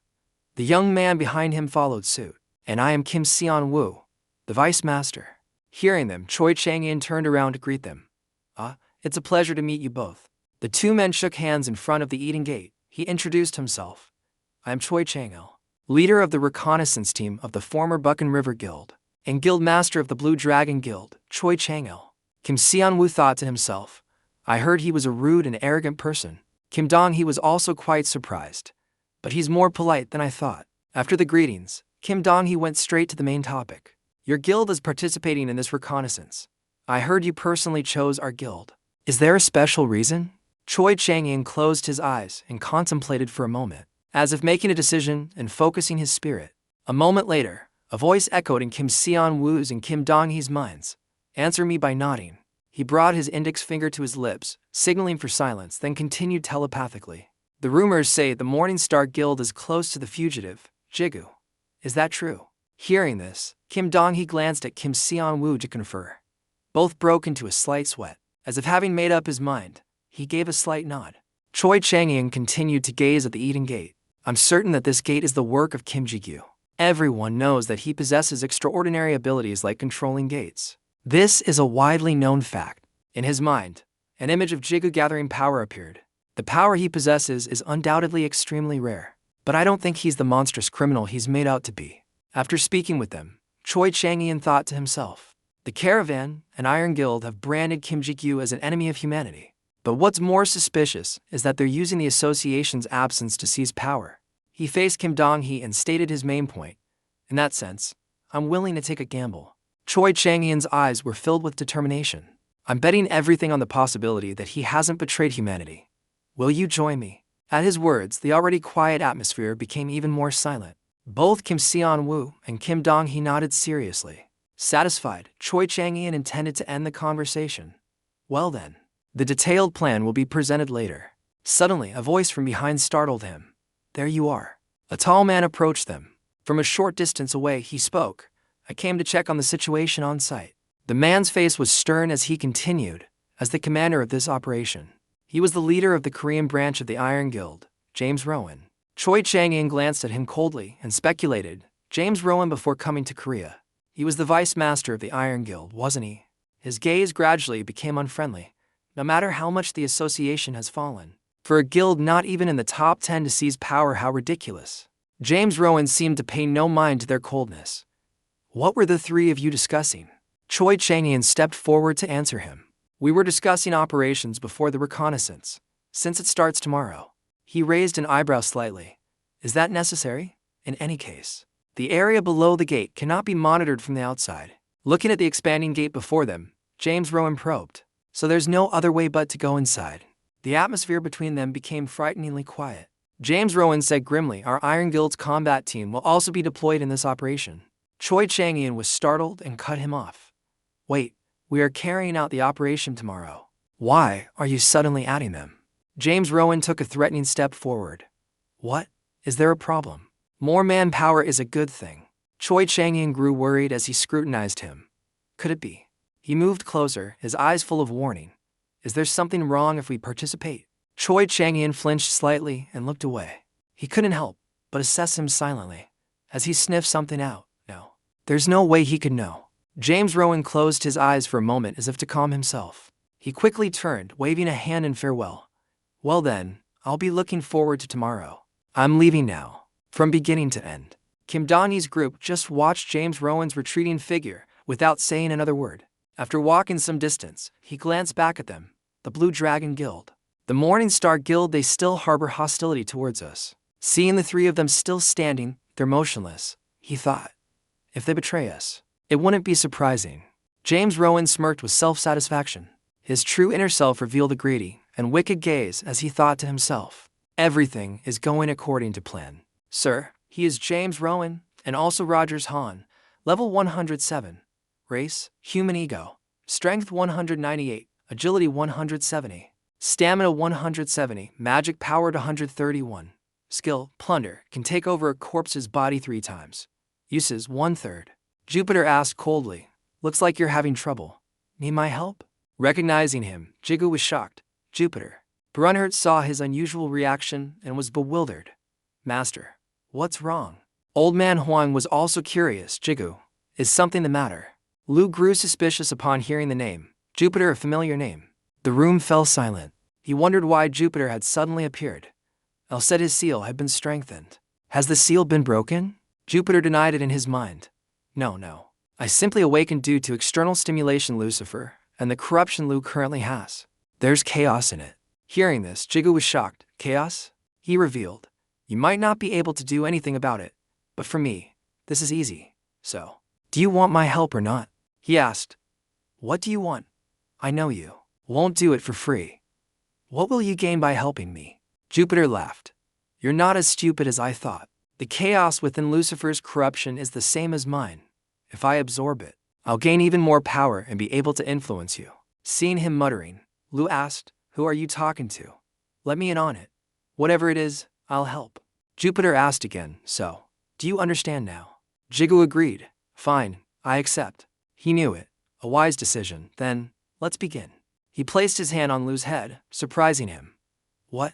The young man behind him followed suit. And I am Kim Seon-woo, the Vice Master. Hearing them, Choi Chang-in turned around to greet them. It's a pleasure to meet you both. The 2 men shook hands in front of the Eden Gate. He introduced himself. I am Choi Chang-il, leader of the reconnaissance team of the former Buchan River Guild, and Guild Master of the Blue Dragon Guild, Choi Chang-il. Kim Seon-woo thought to himself, I heard he was a rude and arrogant person. Kim Dong-hee was also quite surprised. But he's more polite than I thought. After the greetings, Kim Dong-hee went straight to the main topic. Your guild is participating in this reconnaissance. I heard you personally chose our guild. Is there a special reason? Choi Chang-in closed his eyes and contemplated for a moment, as if making a decision and focusing his spirit. A moment later, a voice echoed in Kim Seon-woo's and Kim Dong-hee's minds. Answer me by nodding. He brought his index finger to his lips, signaling for silence, then continued telepathically. The rumors say the Morning Star Guild is close to the fugitive, Jigu. Is that true? Hearing this, Kim Dong-hee glanced at Kim Seon-woo to confer. Both broke into a slight sweat. As if having made up his mind, he gave a slight nod. Choi Chang-in continued to gaze at the Eden Gate. I'm certain that this gate is the work of Kim Ji-gyu. Everyone knows that he possesses extraordinary abilities like controlling gates. This is a widely known fact. In his mind, an image of Jigu gathering power appeared. The power he possesses is undoubtedly extremely rare. But I don't think he's the monstrous criminal he's made out to be. After speaking with them, Choi Chang-in thought to himself, the Caravan and Iron Guild have branded Kim Ji-gyu as an enemy of humanity. But what's more suspicious is that they're using the association's absence to seize power. He faced Kim Dong-hee and stated his main point. In that sense, I'm willing to take a gamble. Choi Chang-hyun's eyes were filled with determination. I'm betting everything on the possibility that he hasn't betrayed humanity. Will you join me? At his words, the already quiet atmosphere became even more silent. Both Kim Seon-woo and Kim Dong-hee nodded seriously. Satisfied, Choi Chang-hyun intended to end the conversation. Well then, the detailed plan will be presented later. Suddenly, a voice from behind startled him. There you are. A tall man approached them. From a short distance away, he spoke. I came to check on the situation on site. The man's face was stern as he continued. As the commander of this operation, he was the leader of the Korean branch of the Iron Guild, James Rowan. Choi Chang-hyun glanced at him coldly and speculated. James Rowan before coming to Korea. He was the vice master of the Iron Guild, wasn't he? His gaze gradually became unfriendly. No matter how much the association has fallen, for a guild not even in the top 10 to seize power, how ridiculous. James Rowan seemed to pay no mind to their coldness. What were the three of you discussing? Choi Chang-hyun stepped forward to answer him. We were discussing operations before the reconnaissance, since it starts tomorrow. He raised an eyebrow slightly. Is that necessary? In any case, the area below the gate cannot be monitored from the outside. Looking at the expanding gate before them, James Rowan probed. So there's no other way but to go inside. The atmosphere between them became frighteningly quiet. James Rowan said grimly, our Iron Guild's combat team will also be deployed in this operation. Choi Chang-hyun was startled and cut him off. Wait, we are carrying out the operation tomorrow. Why are you suddenly adding them? James Rowan took a threatening step forward. What? Is there a problem? More manpower is a good thing. Choi Chang-hyun grew worried as he scrutinized him. Could it be? He moved closer, his eyes full of warning. Is there something wrong if we participate? Choi Chang-hyun flinched slightly and looked away. He couldn't help but assess him silently, as he sniffed something out. No. There's no way he could know. James Rowan closed his eyes for a moment as if to calm himself. He quickly turned, waving a hand in farewell. Well then, I'll be looking forward to tomorrow. I'm leaving now. From beginning to end. Kim Dong-hee's group just watched James Rowan's retreating figure without saying another word. After walking some distance, he glanced back at them. The Blue Dragon Guild. The Morning Star Guild, they still harbor hostility towards us. Seeing the three of them still standing, they're motionless, he thought. If they betray us, it wouldn't be surprising. James Rowan smirked with self-satisfaction. His true inner self revealed a greedy and wicked gaze as he thought to himself. Everything is going according to plan. Sir, he is James Rowan, and also Rogers Han, level 107. Race, human ego. Strength 198, agility 170. Stamina 170, magic powered 131. Skill, plunder, can take over a corpse's body 3 times. Uses 1/3. Jupiter asked coldly, looks like you're having trouble. Need my help? Recognizing him, Jigu was shocked. Jupiter. Brunhart saw his unusual reaction and was bewildered. Master, what's wrong? Old man Huang was also curious. Jigu, is something the matter? Lu grew suspicious upon hearing the name. Jupiter, a familiar name. The room fell silent. He wondered why Jupiter had suddenly appeared. El said his seal had been strengthened. Has the seal been broken? Jupiter denied it in his mind. No. I simply awakened due to external stimulation, Lucifer, and the corruption Lu currently has. There's chaos in it. Hearing this, Jigu was shocked. Chaos? He revealed. You might not be able to do anything about it, but for me, this is easy. So, do you want my help or not? He asked. What do you want? I know you won't do it for free. What will you gain by helping me? Jupiter laughed. You're not as stupid as I thought. The chaos within Lucifer's corruption is the same as mine. If I absorb it, I'll gain even more power and be able to influence you. Seeing him muttering, Lu asked, who are you talking to? Let me in on it. Whatever it is, I'll help. Jupiter asked again, so, do you understand now? Jigu agreed. Fine, I accept. He knew it. A wise decision. Then, let's begin. He placed his hand on Lu's head, surprising him. What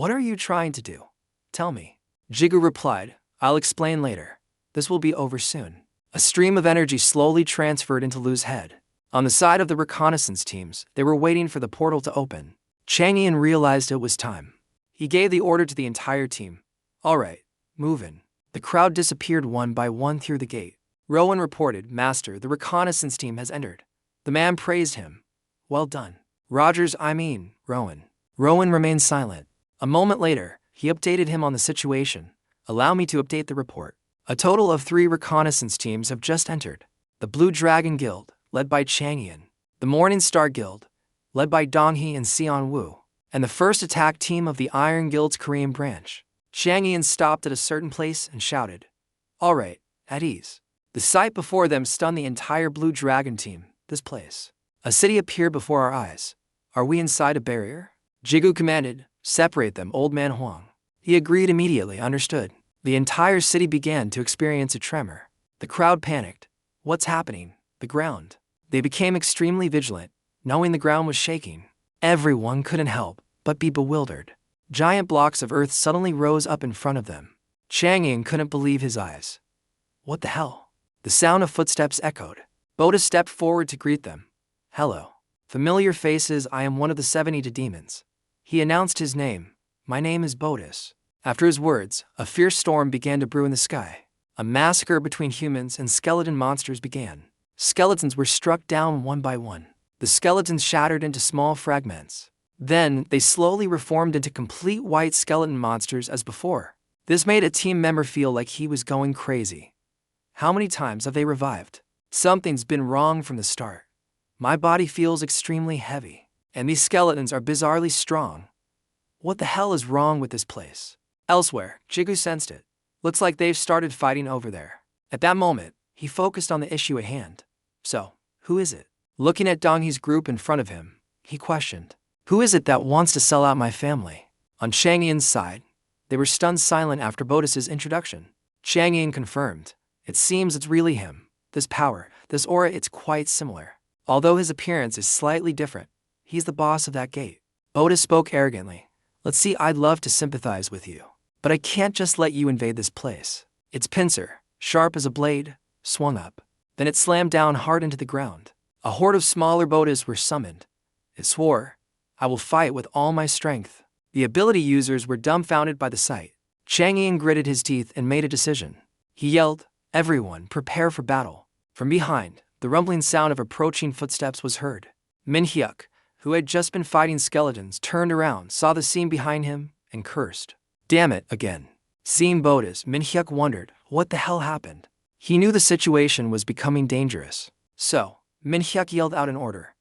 are you trying to do? Tell me. Jigu replied, I'll explain later. This will be over soon. A stream of energy slowly transferred into Lu's head. On the side of the reconnaissance teams, they were waiting for the portal to open. Chang-hyun realized it was time. He gave the order to the entire team. All right, move in. The crowd disappeared one by one through the gate. Rowan reported, Master, the reconnaissance team has entered. The man praised him. Well done. Rowan. Rowan remained silent. A moment later, He updated him on the situation. Allow me to update the report. A total of 3 reconnaissance teams have just entered. The Blue Dragon Guild, led by Changyan. The Morning Star Guild, led by Donghee and Seon-woo. And the first attack team of the Iron Guild's Korean branch. Changyan stopped at a certain place and shouted, "All right, at ease." The sight before them stunned the entire Blue Dragon team. This place. A city appeared before our eyes. Are we inside a barrier? Jigu commanded, "Separate them, old man Huang." He agreed immediately, understood. The entire city began to experience a tremor. The crowd panicked. What's happening? The ground. They became extremely vigilant, knowing the ground was shaking. Everyone couldn't help but be bewildered. Giant blocks of earth suddenly rose up in front of them. Changyan couldn't believe his eyes. What the hell? The sound of footsteps echoed. Boda stepped forward to greet them. "Hello. Familiar faces, I am one of the 70 demons." He announced his name. "My name is Bodis." After his words, a fierce storm began to brew in the sky. A massacre between humans and skeleton monsters began. Skeletons were struck down one by one. The skeletons shattered into small fragments. Then, they slowly reformed into complete white skeleton monsters as before. This made a team member feel like he was going crazy. How many times have they revived? Something's been wrong from the start. My body feels extremely heavy, and these skeletons are bizarrely strong. What the hell is wrong with this place? Elsewhere, Jigu sensed it. Looks like they've started fighting over there. At that moment, he focused on the issue at hand. So, who is it? Looking at Donghee's group in front of him, he questioned. Who is it that wants to sell out my family? On Changyan's side, they were stunned silent after Bodis's introduction. Changyan confirmed. It seems it's really him. This power, this aura, it's quite similar. Although his appearance is slightly different, he's the boss of that gate. Bodis spoke arrogantly. Let's see, I'd love to sympathize with you, but I can't just let you invade this place. Its pincer, sharp as a blade, swung up. Then it slammed down hard into the ground. A horde of smaller Bodis were summoned. It swore, "I will fight with all my strength." The ability users were dumbfounded by the sight. Changyan gritted his teeth and made a decision. He yelled, "Everyone, prepare for battle." From behind, the rumbling sound of approaching footsteps was heard. Min-hyuk, who had just been fighting skeletons, turned around, saw the scene behind him, and cursed. Damn it, again. Seeing Bodis, Min-hyuk wondered, what the hell happened? He knew the situation was becoming dangerous. So, Min-hyuk yelled out an order.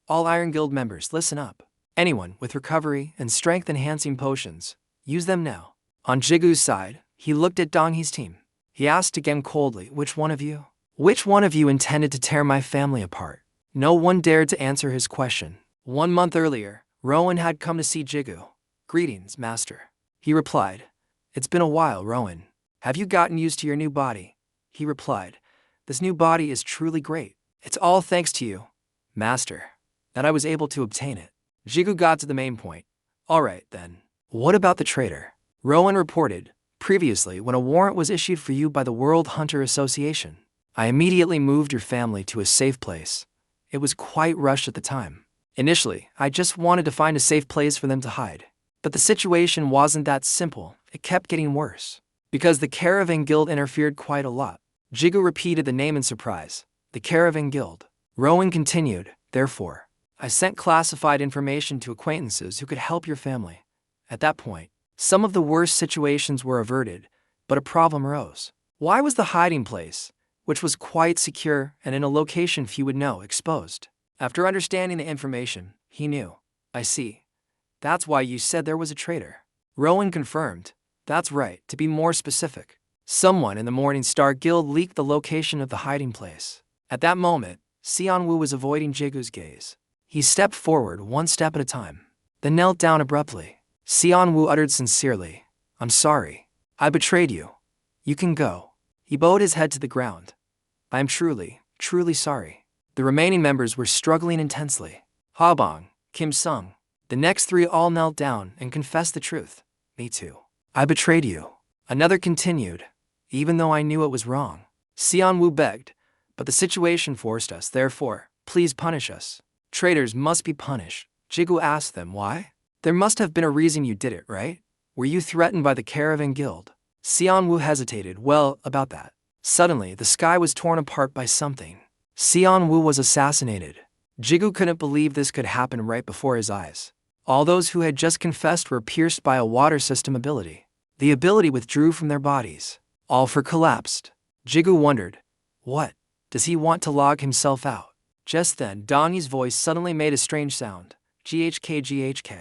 All Iron Guild members, listen up. Anyone with recovery and strength-enhancing potions, use them now. On Jigu's side, he looked at Donghee's team. He asked again coldly, which one of you intended to tear my family apart? No one dared to answer his question. 1 month earlier, Rowan had come to see Jigu. Greetings, master. He replied. It's been a while, Rowan. Have you gotten used to your new body? He replied. This new body is truly great. It's all thanks to you, master, that I was able to obtain it. Jigu got to the main point. Alright then. What about the traitor? Rowan reported. Previously, when a warrant was issued for you by the World Hunter Association, I immediately moved your family to a safe place. It was quite rushed at the time. Initially, I just wanted to find a safe place for them to hide. But the situation wasn't that simple. It kept getting worse. Because the Caravan Guild interfered quite a lot. Jigu repeated the name in surprise. The Caravan Guild. Rowan continued, therefore, I sent classified information to acquaintances who could help your family. At that point, some of the worst situations were averted, but a problem arose. Why was the hiding place, which was quite secure and in a location few would know, exposed? After understanding the information, he knew. I see. That's why you said there was a traitor. Rowan confirmed. That's right, to be more specific. Someone in the Morning Star Guild leaked the location of the hiding place. At that moment, Seon-woo was avoiding Jigu's gaze. He stepped forward 1 step at a time, then knelt down abruptly. Seon-woo uttered sincerely, I'm sorry. I betrayed you. You can go. He bowed his head to the ground. I am truly, truly sorry. The remaining members were struggling intensely. Ha-bong, Kim Sung. The next 3 all knelt down and confessed the truth. Me too. I betrayed you. Another continued, even though I knew it was wrong. Seon-woo begged, but the situation forced us, therefore, please punish us. Traitors must be punished. Jigu asked them why. There must have been a reason you did it, right? Were you threatened by the Caravan Guild? Seon-woo hesitated. Well, about that. Suddenly, the sky was torn apart by something. Seon-woo was assassinated. Jigu couldn't believe this could happen right before his eyes. All those who had just confessed were pierced by a water system ability. The ability withdrew from their bodies. All four collapsed. Jigu wondered, what? Does he want to log himself out? Just then, Dongyi's voice suddenly made a strange sound. GHK GHK.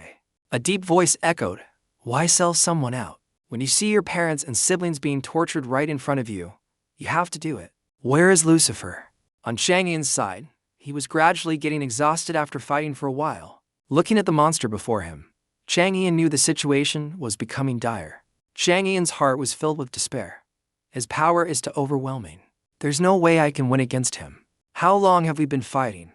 A deep voice echoed, why sell someone out? When you see your parents and siblings being tortured right in front of you, you have to do it. Where is Lucifer? On Chang'en's side, he was gradually getting exhausted after fighting for a while. Looking at the monster before him, Chang'en knew the situation was becoming dire. Chang'en's heart was filled with despair. His power is overwhelming. There's no way I can win against him. How long have we been fighting?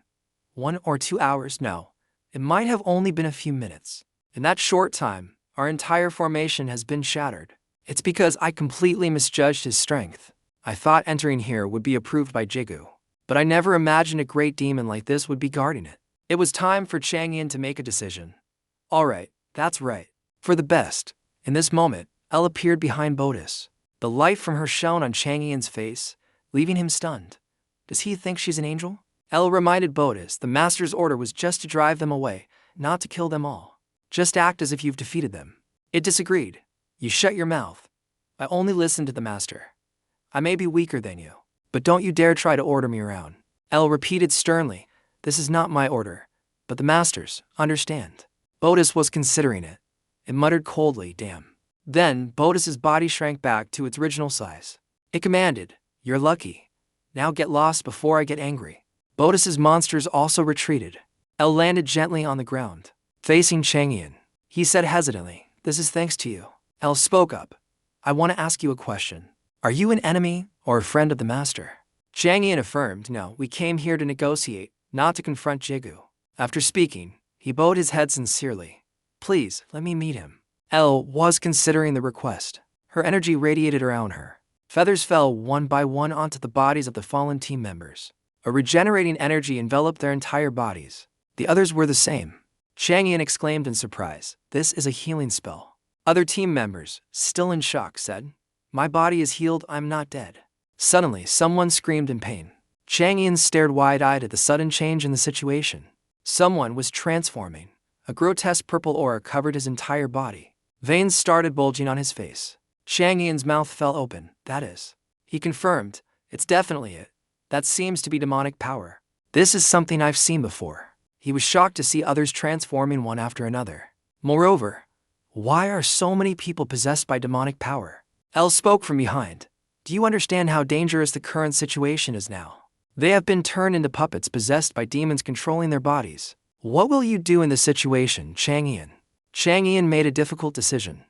1 or 2 hours? No. It might have only been a few minutes. In that short time, our entire formation has been shattered. It's because I completely misjudged his strength. I thought entering here would be approved by Jigu, but I never imagined a great demon like this would be guarding it. It was time for Chang'en to make a decision. Alright, that's right. For the best. In this moment, Elle appeared behind Bodis. The light from her shone on Chang'en's face, leaving him stunned. Does he think she's an angel? Elle reminded Bodis the master's order was just to drive them away, not to kill them all. Just act as if you've defeated them. It disagreed. You shut your mouth. I only listened to the master. I may be weaker than you, but don't you dare try to order me around. Elle repeated sternly, this is not my order, but the master's, understand. Bodis was considering it. It muttered coldly, damn. Then, Bodis's body shrank back to its original size. It commanded, you're lucky. Now get lost before I get angry. Bodis's monsters also retreated. Elle landed gently on the ground, facing Chang'en. He said hesitantly, this is thanks to you. Elle spoke up. I want to ask you a question. Are you an enemy or a friend of the master? Chang'en affirmed, no, we came here to negotiate, not to confront Jigu. After speaking, he bowed his head sincerely. Please, let me meet him. Elle was considering the request. Her energy radiated around her. Feathers fell one by one onto the bodies of the fallen team members. A regenerating energy enveloped their entire bodies. The others were the same. Chang'en exclaimed in surprise, this is a healing spell. Other team members, still in shock, said, my body is healed, I'm not dead. Suddenly, someone screamed in pain. Chang'en stared wide-eyed at the sudden change in the situation. Someone was transforming. A grotesque purple aura covered his entire body. Veins started bulging on his face. Chang'en's mouth fell open, that is. He confirmed, it's definitely it. That seems to be demonic power. This is something I've seen before. He was shocked to see others transforming one after another. Moreover, why are so many people possessed by demonic power? Elle spoke from behind. Do you understand how dangerous the current situation is now? They have been turned into puppets possessed by demons controlling their bodies. What will you do in this situation, Chang'en? Chang'en made a difficult decision.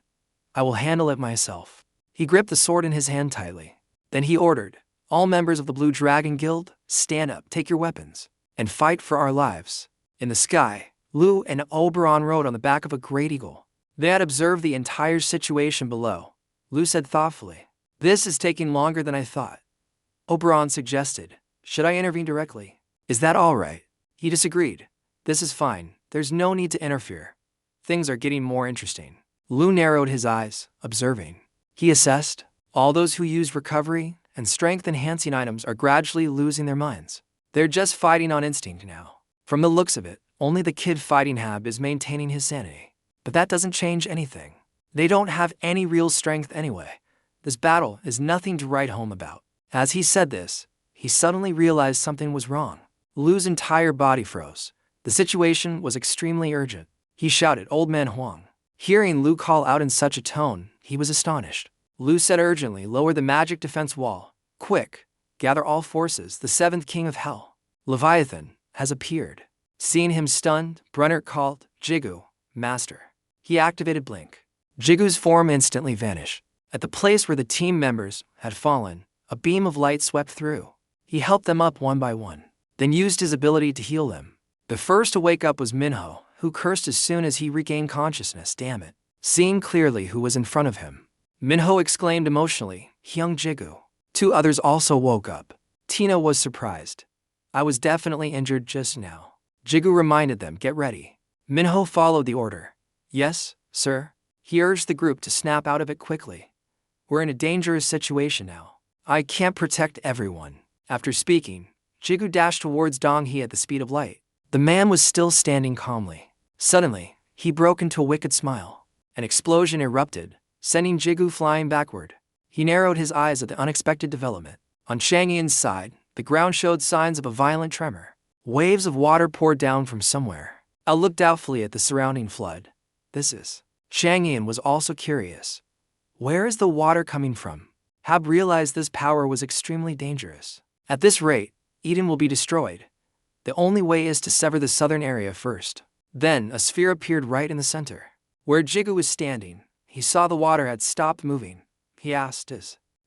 I will handle it myself. He gripped the sword in his hand tightly. Then he ordered, all members of the Blue Dragon Guild, stand up, take your weapons, and fight for our lives. In the sky, Lu and Oberon rode on the back of a great eagle. They had observed the entire situation below. Lu said thoughtfully, this is taking longer than I thought. Oberon suggested, should I intervene directly? Is that all right? He disagreed. This is fine, there's no need to interfere. Things are getting more interesting. Lu narrowed his eyes, observing. He assessed, all those who use recovery and strength-enhancing items are gradually losing their minds. They're just fighting on instinct now. From the looks of it, only the kid fighting Hab is maintaining his sanity. But that doesn't change anything. They don't have any real strength anyway. This battle is nothing to write home about. As he said this, he suddenly realized something was wrong. Lu's entire body froze. The situation was extremely urgent. He shouted, Old Man Huang. Hearing Lu call out in such a tone, he was astonished. Lu said urgently, lower the magic defense wall. Quick, gather all forces, the seventh king of hell, Leviathan, has appeared. Seeing him stunned, Brunner called, Jigu, master. He activated Blink. Jigu's form instantly vanished. At the place where the team members had fallen, a beam of light swept through. He helped them up one by one, then used his ability to heal them. The first to wake up was Minho, who cursed as soon as he regained consciousness, damn it. Seeing clearly who was in front of him, Minho exclaimed emotionally, Hyung Jigu. 2 others also woke up. Tina was surprised. I was definitely injured just now. Jigu reminded them, get ready. Minho followed the order. Yes, sir. He urged the group to snap out of it quickly. We're in a dangerous situation now. I can't protect everyone. After speaking, Jigu dashed towards Dong He at the speed of light. The man was still standing calmly. Suddenly, He broke into a wicked smile. An explosion erupted, sending Jigu flying backward. He narrowed his eyes at the unexpected development. On Chang Yin's side, the ground showed signs of a violent tremor. Waves of water poured down from somewhere. L looked doubtfully at the surrounding flood. This is. Chang Yin was also curious. Where is the water coming from? Hab realized this power was extremely dangerous. At this rate, Eden will be destroyed. The only way is to sever the southern area first. Then, a sphere appeared right in the center. Where Jigu was standing, he saw the water had stopped moving. He asked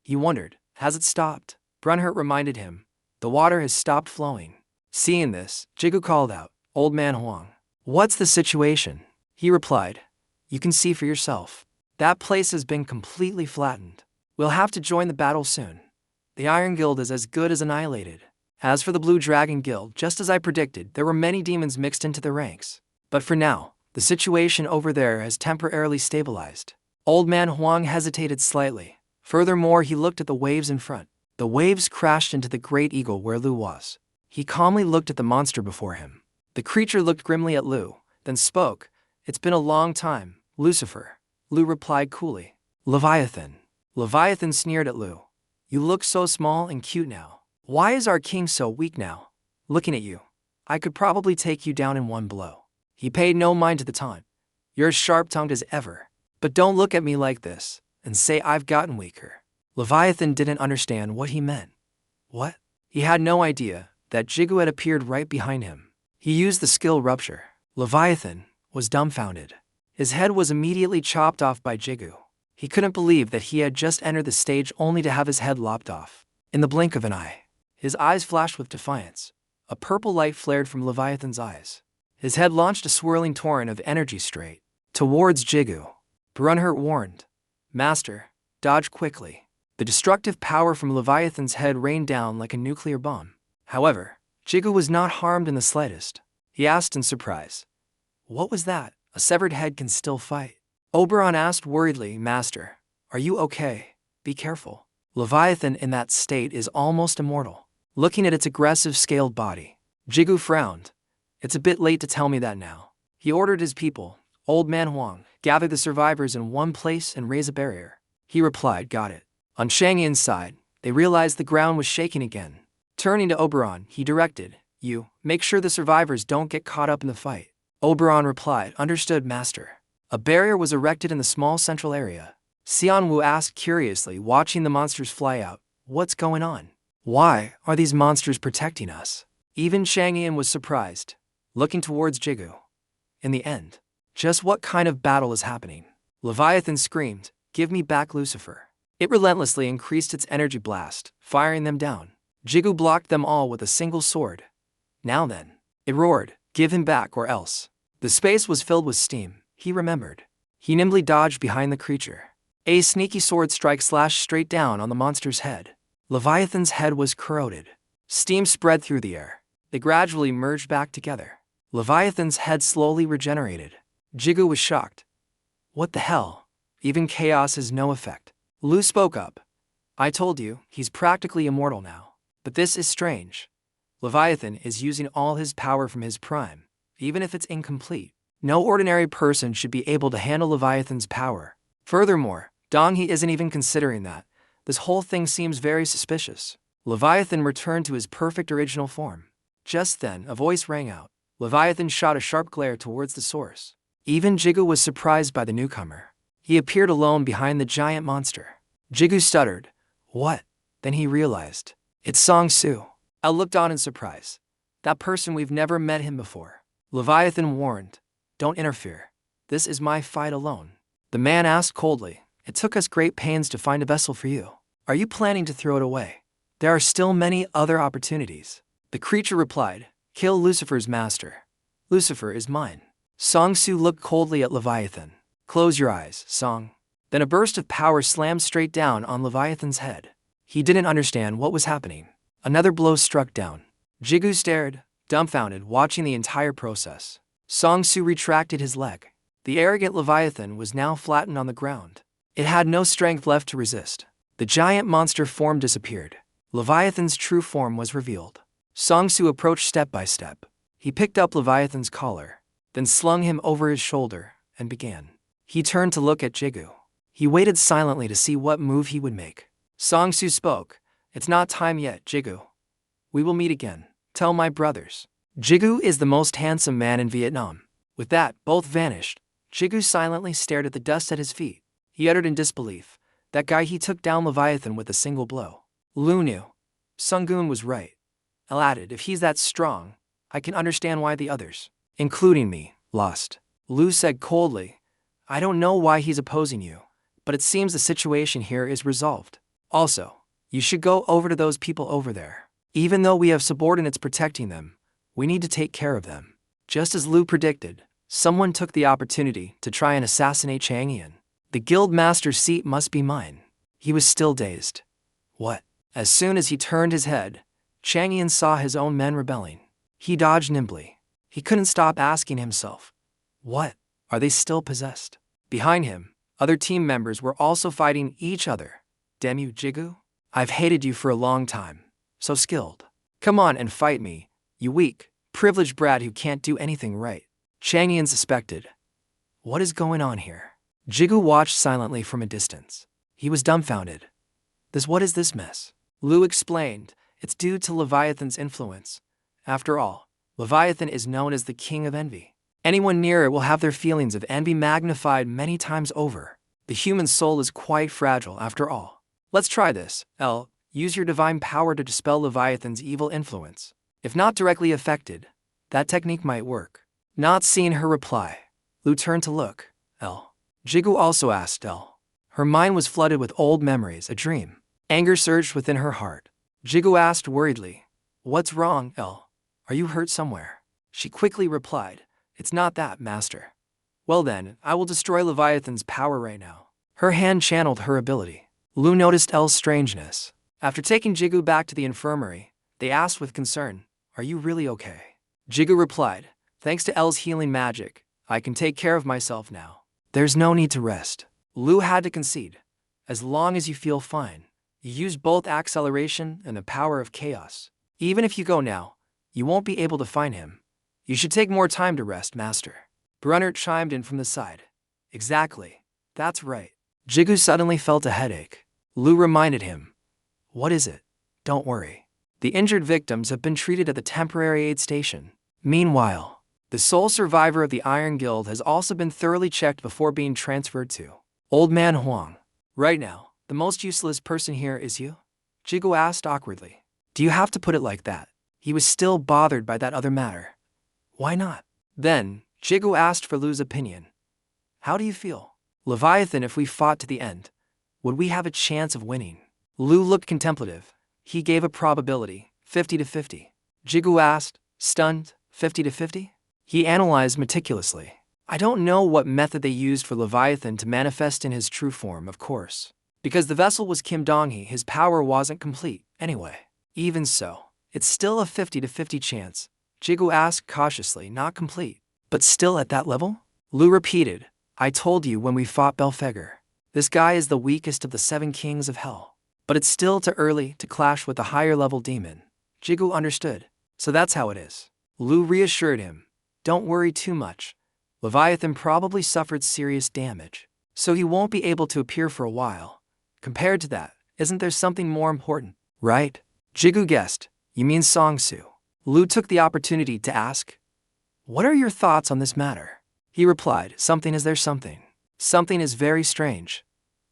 he wondered, has it stopped? Brunhurt reminded him, the water has stopped flowing. Seeing this, Jigu called out, Old Man Huang. What's the situation? He replied, you can see for yourself. That place has been completely flattened. We'll have to join the battle soon. The Iron Guild is as good as annihilated. As for the Blue Dragon Guild, just as I predicted, there were many demons mixed into the ranks. But for now, the situation over there has temporarily stabilized. Old Man Huang hesitated slightly. Furthermore, he looked at the waves in front. The waves crashed into the great eagle where Lu was. He calmly looked at the monster before him. The creature looked grimly at Lu, then spoke. It's been a long time, Lucifer. Lu replied coolly. Leviathan. Leviathan sneered at Lu. You look so small and cute now. Why is our king so weak now? Looking at you, I could probably take you down in one blow. He paid no mind to the taunt. You're as sharp-tongued as ever. But don't look at me like this and say I've gotten weaker. Leviathan didn't understand what he meant. What? He had no idea that Jigu had appeared right behind him. He used the skill Rupture. Leviathan was dumbfounded. His head was immediately chopped off by Jigu. He couldn't believe that he had just entered the stage only to have his head lopped off. In the blink of an eye, his eyes flashed with defiance. A purple light flared from Leviathan's eyes. His head launched a swirling torrent of energy straight towards Jigu. Brunhurt warned, Master, dodge quickly. The destructive power from Leviathan's head rained down like a nuclear bomb. However, Jigu was not harmed in the slightest. He asked in surprise, What was that? A severed head can still fight. Oberon asked worriedly, Master, are you okay? Be careful. Leviathan in that state is almost immortal. Looking at its aggressive scaled body, Jigu frowned. It's a bit late to tell me that now. He ordered his people, Old Man Huang, gather the survivors in one place and raise a barrier. He replied, got it. On Chang Yin's side, they realized the ground was shaking again. Turning to Oberon, he directed, You, make sure the survivors don't get caught up in the fight. Oberon replied, Understood, Master. A barrier was erected in the small central area. Xian Wu asked curiously, watching the monsters fly out, What's going on? Why are these monsters protecting us? Even Chang Yin was surprised, looking towards Jigu. In the end, just what kind of battle is happening? Leviathan screamed, Give me back Lucifer. It relentlessly increased its energy blast, firing them down. Jigu blocked them all with a single sword. Now then, it roared, Give him back or else. The space was filled with steam, he remembered. He nimbly dodged behind the creature. A sneaky sword strike slashed straight down on the monster's head. Leviathan's head was corroded. Steam spread through the air. They gradually merged back together. Leviathan's head slowly regenerated. Jigu was shocked. What the hell? Even chaos has no effect. Lu spoke up. I told you, he's practically immortal now. But this is strange. Leviathan is using all his power from his prime, even if it's incomplete. No ordinary person should be able to handle Leviathan's power. Furthermore, Donghe isn't even considering that. This whole thing seems very suspicious. Leviathan returned to his perfect original form. Just then, a voice rang out. Leviathan shot a sharp glare towards the source. Even Jigu was surprised by the newcomer. He appeared alone behind the giant monster. Jigu stuttered. What? Then he realized. It's Song Su. I looked on in surprise. That person, we've never met him before. Leviathan warned. Don't interfere. This is my fight alone. The man asked coldly. It took us great pains to find a vessel for you. Are you planning to throw it away? There are still many other opportunities. The creature replied. Kill Lucifer's master. Lucifer is mine. Song Su looked coldly at Leviathan. Close your eyes, Song. Then a burst of power slammed straight down on Leviathan's head. He didn't understand what was happening. Another blow struck down. Jigu stared, dumbfounded, watching the entire process. Song Su retracted his leg. The arrogant Leviathan was now flattened on the ground. It had no strength left to resist. The giant monster form disappeared. Leviathan's true form was revealed. Song Su approached step by step. He picked up Leviathan's collar. then slung him over his shoulder and began. He turned to look at Jigu. He waited silently to see what move he would make. Song-su spoke. It's not time yet, Jigu. We will meet again. Tell my brothers. Jigu is the most handsome man in Vietnam. With that, both vanished. Jigu silently stared at the dust at his feet. He uttered in disbelief. That guy, he took down Leviathan with a single blow. Lu knew. Sung-gun was right. El added, if he's that strong, I can understand why the others, including me, lost. Lu said coldly, I don't know why he's opposing you, but it seems the situation here is resolved. Also, you should go over to those people over there. Even though we have subordinates protecting them, we need to take care of them. Just as Lu predicted, someone took the opportunity to try and assassinate Chang Yan. The guild master's seat must be mine. He was still dazed. What? As soon as he turned his head, Chang Yan saw his own men rebelling. He dodged nimbly. He couldn't stop asking himself, what? Are they still possessed? Behind him, other team members were also fighting each other. Damn you, Jigu. I've hated you for a long time. So skilled. Come on and fight me, you weak, privileged brat who can't do anything right. Chang Yan suspected. What is going on here? Jigu watched silently from a distance. He was dumbfounded. What is this mess? Lu explained, it's due to Leviathan's influence. After all, Leviathan is known as the king of envy. Anyone near it will have their feelings of envy magnified many times over. The human soul is quite fragile after all. Let's try this, L. Use your divine power to dispel Leviathan's evil influence. If not directly affected, that technique might work. Not seeing her reply, Lu turned to look. L. Jigu also asked L. Her mind was flooded with old memories, a dream. Anger surged within her heart. Jigu asked worriedly, What's wrong, L? Are you hurt somewhere? She quickly replied, It's not that, master. Well then, I will destroy Leviathan's power right now. Her hand channeled her ability. Lu noticed L's strangeness. After taking Jigu back to the infirmary, they asked with concern, Are you really okay? Jigu replied, Thanks to L's healing magic, I can take care of myself now. There's no need to rest. Lu had to concede. As long as you feel fine, you use both acceleration and the power of chaos. Even if you go now, you won't be able to find him. You should take more time to rest, master. Brunner chimed in from the side. Exactly. That's right. Jigu suddenly felt a headache. Lu reminded him. What is it? Don't worry. The injured victims have been treated at the temporary aid station. Meanwhile, the sole survivor of the Iron Guild has also been thoroughly checked before being transferred to Old Man Huang. Right now, the most useless person here is you? Jigu asked awkwardly. Do you have to put it like that? He was still bothered by that other matter. Why not? Then, Jigu asked for Lu's opinion. How do you feel? Leviathan, if we fought to the end, would we have a chance of winning? Lu looked contemplative. He gave a probability, 50-50. Jigu asked, stunned, 50-50? He analyzed meticulously. I don't know what method they used for Leviathan to manifest in his true form, of course. Because the vessel was Kim Dong-hee, his power wasn't complete, anyway. Even so, it's still a 50-50 chance. Jigu asked cautiously, not complete. But still at that level? Lu repeated, I told you when we fought Belfegor. This guy is the weakest of the 7 kings of hell. But it's still too early to clash with a higher level demon. Jigu understood. So that's how it is. Lu reassured him. Don't worry too much. Leviathan probably suffered serious damage, so he won't be able to appear for a while. Compared to that, isn't there something more important, right? Jigu guessed. You mean Song-su. Lu took the opportunity to ask, What are your thoughts on this matter? He replied, Something is there something. Something is very strange.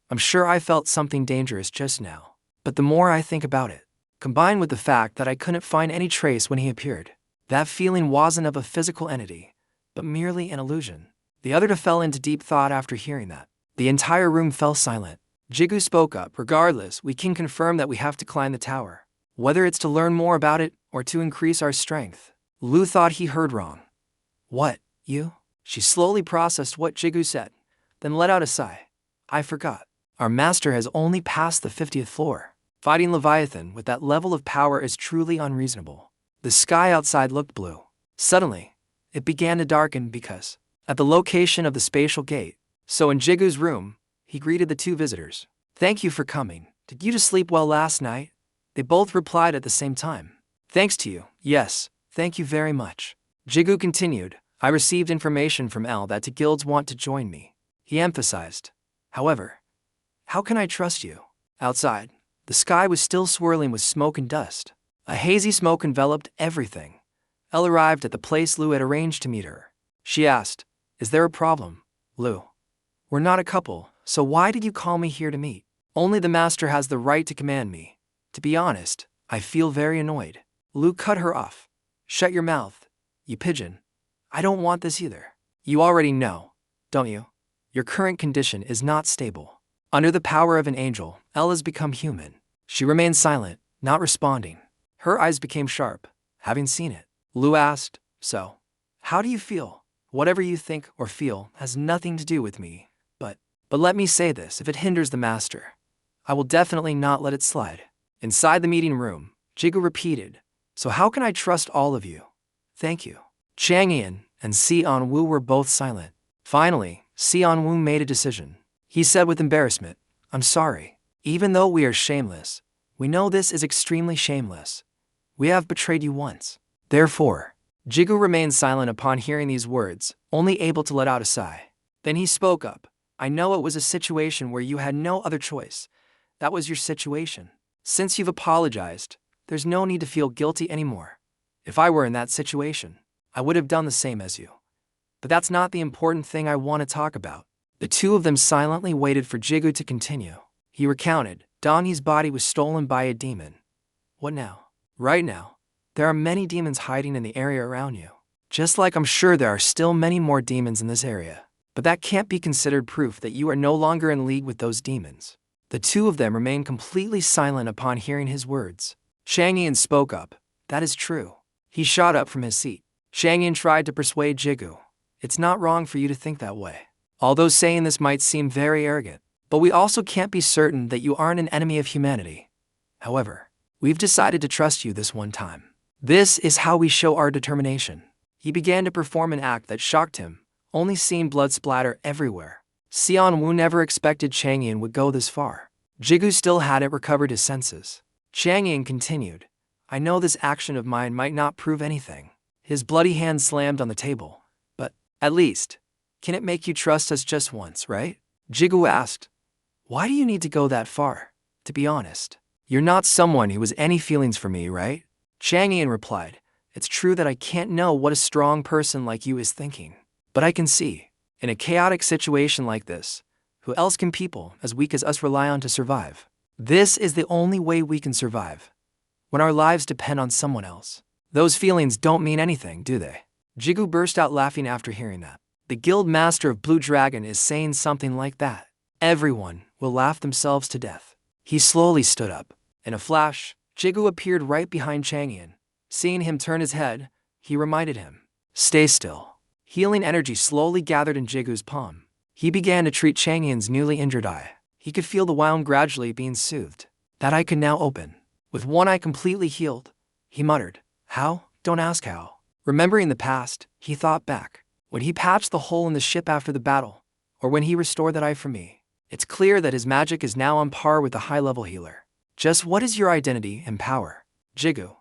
I'm sure I felt something dangerous just now, but the more I think about it, combined with the fact that I couldn't find any trace when he appeared, that feeling wasn't of a physical entity, but merely an illusion. The other fell into deep thought after hearing that. The entire room fell silent. Jigu spoke up. Regardless, we can confirm that we have to climb the tower. Whether it's to learn more about it or to increase our strength. Lu thought he heard wrong. What, you? She slowly processed what Jigu said, then let out a sigh. I forgot. Our master has only passed the 50th floor. Fighting Leviathan with that level of power is truly unreasonable. The sky outside looked blue. Suddenly, it began to darken because, at the location of the spatial gate, so in Jigu's room, he greeted the 2 visitors. Thank you for coming. Did you just sleep well last night? They both replied at the same time. Thanks to you. Yes, thank you very much. Jigu continued. I received information from L that the guilds want to join me. He emphasized. However, how can I trust you? Outside, the sky was still swirling with smoke and dust. A hazy smoke enveloped everything. Elle arrived at the place Lu had arranged to meet her. She asked, "Is there a problem, Lu? We're not a couple, so why did you call me here to meet? Only the master has the right to command me. To be honest, I feel very annoyed." Lu cut her off. "Shut your mouth, you pigeon. I don't want this either. You already know, don't you? Your current condition is not stable. Under the power of an angel, Elle has become human." She remained silent, not responding. Her eyes became sharp, having seen it. Lu asked, "So, how do you feel? Whatever you think or feel has nothing to do with me, but let me say this, if it hinders the master, I will definitely not let it slide." Inside the meeting room, Jigu repeated, "So how can I trust all of you? Thank you." Chang Yin and Sion Wu were both silent. Finally, Sion Wu made a decision. He said with embarrassment, "I'm sorry. Even though we are shameless, we know this is extremely shameless. We have betrayed you once. Therefore," Jigu remained silent upon hearing these words, only able to let out a sigh. Then he spoke up. "I know it was a situation where you had no other choice. That was your situation. Since you've apologized, there's no need to feel guilty anymore. If I were in that situation, I would have done the same as you. But that's not the important thing I want to talk about." The two of them silently waited for Jigu to continue. He recounted, "Donnie's body was stolen by a demon. What now? Right now, there are many demons hiding in the area around you. Just like I'm sure there are still many more demons in this area. But that can't be considered proof that you are no longer in league with those demons." The two of them remained completely silent upon hearing his words. Chang Yin spoke up. "That is true." He shot up from his seat. Chang Yin tried to persuade Jigu. "It's not wrong for you to think that way. Although saying this might seem very arrogant, but we also can't be certain that you aren't an enemy of humanity. However, we've decided to trust you this one time. This is how we show our determination." He began to perform an act that shocked him, only seeing blood splatter everywhere. Sion Wu never expected Chang Yin would go this far. Jigu still hadn't recovered his senses. Chang Yin continued, "I know this action of mine might not prove anything." His bloody hand slammed on the table. "But, at least, can it make you trust us just once, right?" Jigu asked. "Why do you need to go that far? To be honest, you're not someone who has any feelings for me, right?" Chang Yin replied, "It's true that I can't know what a strong person like you is thinking. But I can see, in a chaotic situation like this, who else can people as weak as us rely on to survive? This is the only way we can survive. When our lives depend on someone else. Those feelings don't mean anything, do they?" Jigu burst out laughing after hearing that. The guild master of Blue Dragon is saying something like that. Everyone will laugh themselves to death. He slowly stood up. In a flash, Jigu appeared right behind Chang Yin. Seeing him turn his head, he reminded him, "Stay still." Healing energy slowly gathered in Jigu's palm. He began to treat Chang Yin's newly injured eye. He could feel the wound gradually being soothed. That eye could now open. With one eye completely healed, he muttered, "How? Don't ask how." Remembering the past, he thought back. When he patched the hole in the ship after the battle, or when he restored that eye for me, it's clear that his magic is now on par with the high-level healer. Just what is your identity and power, Jigu?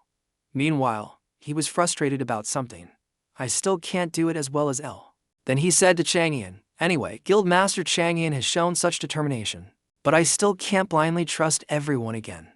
Meanwhile, he was frustrated about something. "I still can't do it as well as L." Then he said to Chang Yin, "Anyway, Guildmaster Chang Yin has shown such determination, but I still can't blindly trust everyone again.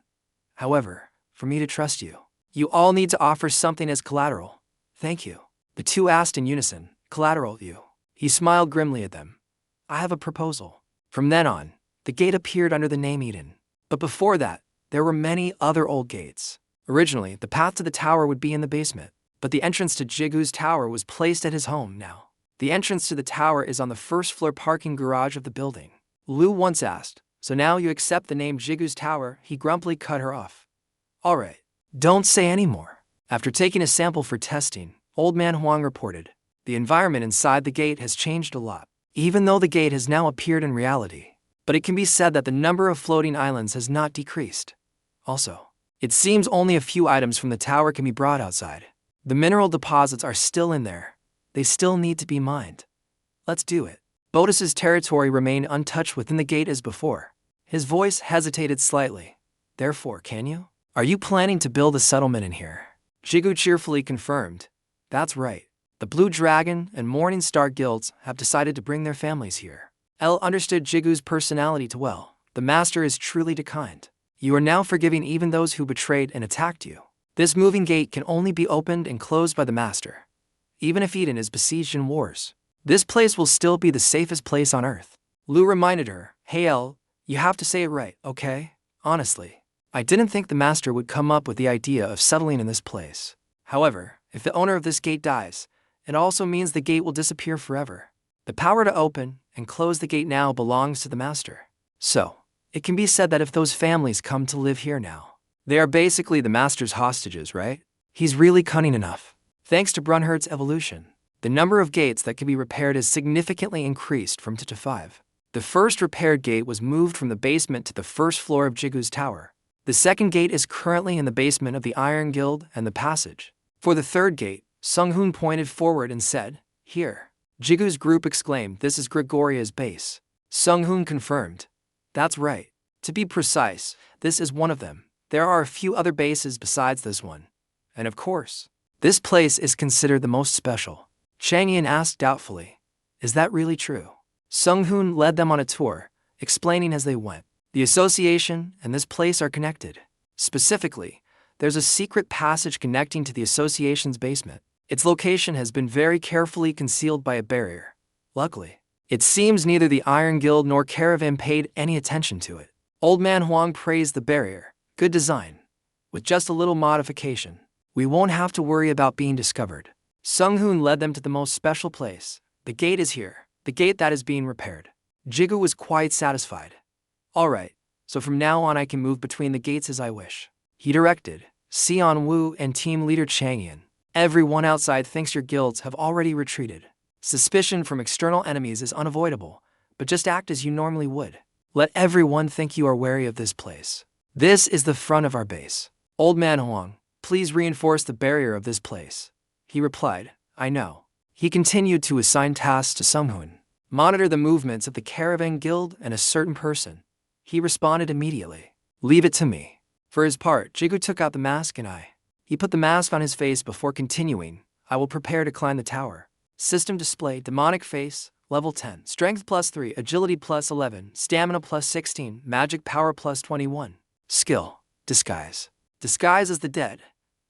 However, for me to trust you, you all need to offer something as collateral." "Thank you." The two asked in unison, "Collateral, you?" He smiled grimly at them. "I have a proposal." From then on, the gate appeared under the name Eden. But before that, there were many other old gates. Originally, the path to the tower would be in the basement, but the entrance to Jigu's tower was placed at his home now. The entrance to the tower is on the first-floor parking garage of the building. Lu once asked, "So now you accept the name Jigu's tower?" He grumpily cut her off. "All right, don't say any more." After taking a sample for testing, Old Man Huang reported, "The environment inside the gate has changed a lot, even though the gate has now appeared in reality. But it can be said that the number of floating islands has not decreased. Also, it seems only a few items from the tower can be brought outside. The mineral deposits are still in there. They still need to be mined. Let's do it." Botus's territory remained untouched within the gate as before. His voice hesitated slightly. "Therefore, can you? Are you planning to build a settlement in here?" Jigu cheerfully confirmed, "That's right. The Blue Dragon and Morning Star guilds have decided to bring their families here. L understood Jigu's personality too well. The master is truly kind. You are now forgiving even those who betrayed and attacked you. This moving gate can only be opened and closed by the master. Even if Eden is besieged in wars, this place will still be the safest place on Earth. Lu reminded her, hey L, you have to say it right, okay? Honestly, I didn't think the master would come up with the idea of settling in this place. However, if the owner of this gate dies, it also means the gate will disappear forever. The power to open and close the gate now belongs to the master. So, it can be said that if those families come to live here now, they are basically the master's hostages, right? He's really cunning enough. Thanks to Brunhild's evolution, the number of gates that can be repaired is significantly increased from 2 to 5. The first repaired gate was moved from the basement to the first floor of Jigu's tower. The second gate is currently in the basement of the Iron Guild and the passage. For the third gate, Sung-hoon pointed forward and said, here. Jigu's group exclaimed, this is Gregoria's base. Sung-hoon confirmed, that's right. To be precise, this is one of them. There are a few other bases besides this one. And of course, this place is considered the most special. Changyan asked doubtfully, is that really true? Sung-hoon led them on a tour, explaining as they went. The association and this place are connected. Specifically, there's a secret passage connecting to the association's basement. Its location has been very carefully concealed by a barrier. Luckily, it seems neither the Iron Guild nor Caravan paid any attention to it. Old Man Huang praised the barrier. Good design. With just a little modification, we won't have to worry about being discovered. Sung-hoon led them to the most special place. The gate is here. The gate that is being repaired. Jigu was quite satisfied. Alright, so from now on I can move between the gates as I wish. He directed. Sion Wu and team leader Changyan. Everyone outside thinks your guilds have already retreated. Suspicion from external enemies is unavoidable, but just act as you normally would. Let everyone think you are wary of this place. This is the front of our base. Old Man Huang, please reinforce the barrier of this place. He replied, I know. He continued to assign tasks to Sung-hoon. Monitor the movements of the Caravan Guild and a certain person. He responded immediately. Leave it to me. For his part, Jigu took out the mask and he put the mask on his face before continuing. I will prepare to climb the tower. System display, demonic face, level 10, strength plus 3, agility plus 11, stamina plus 16, magic power plus 21. Skill, disguise. Disguise as the dead.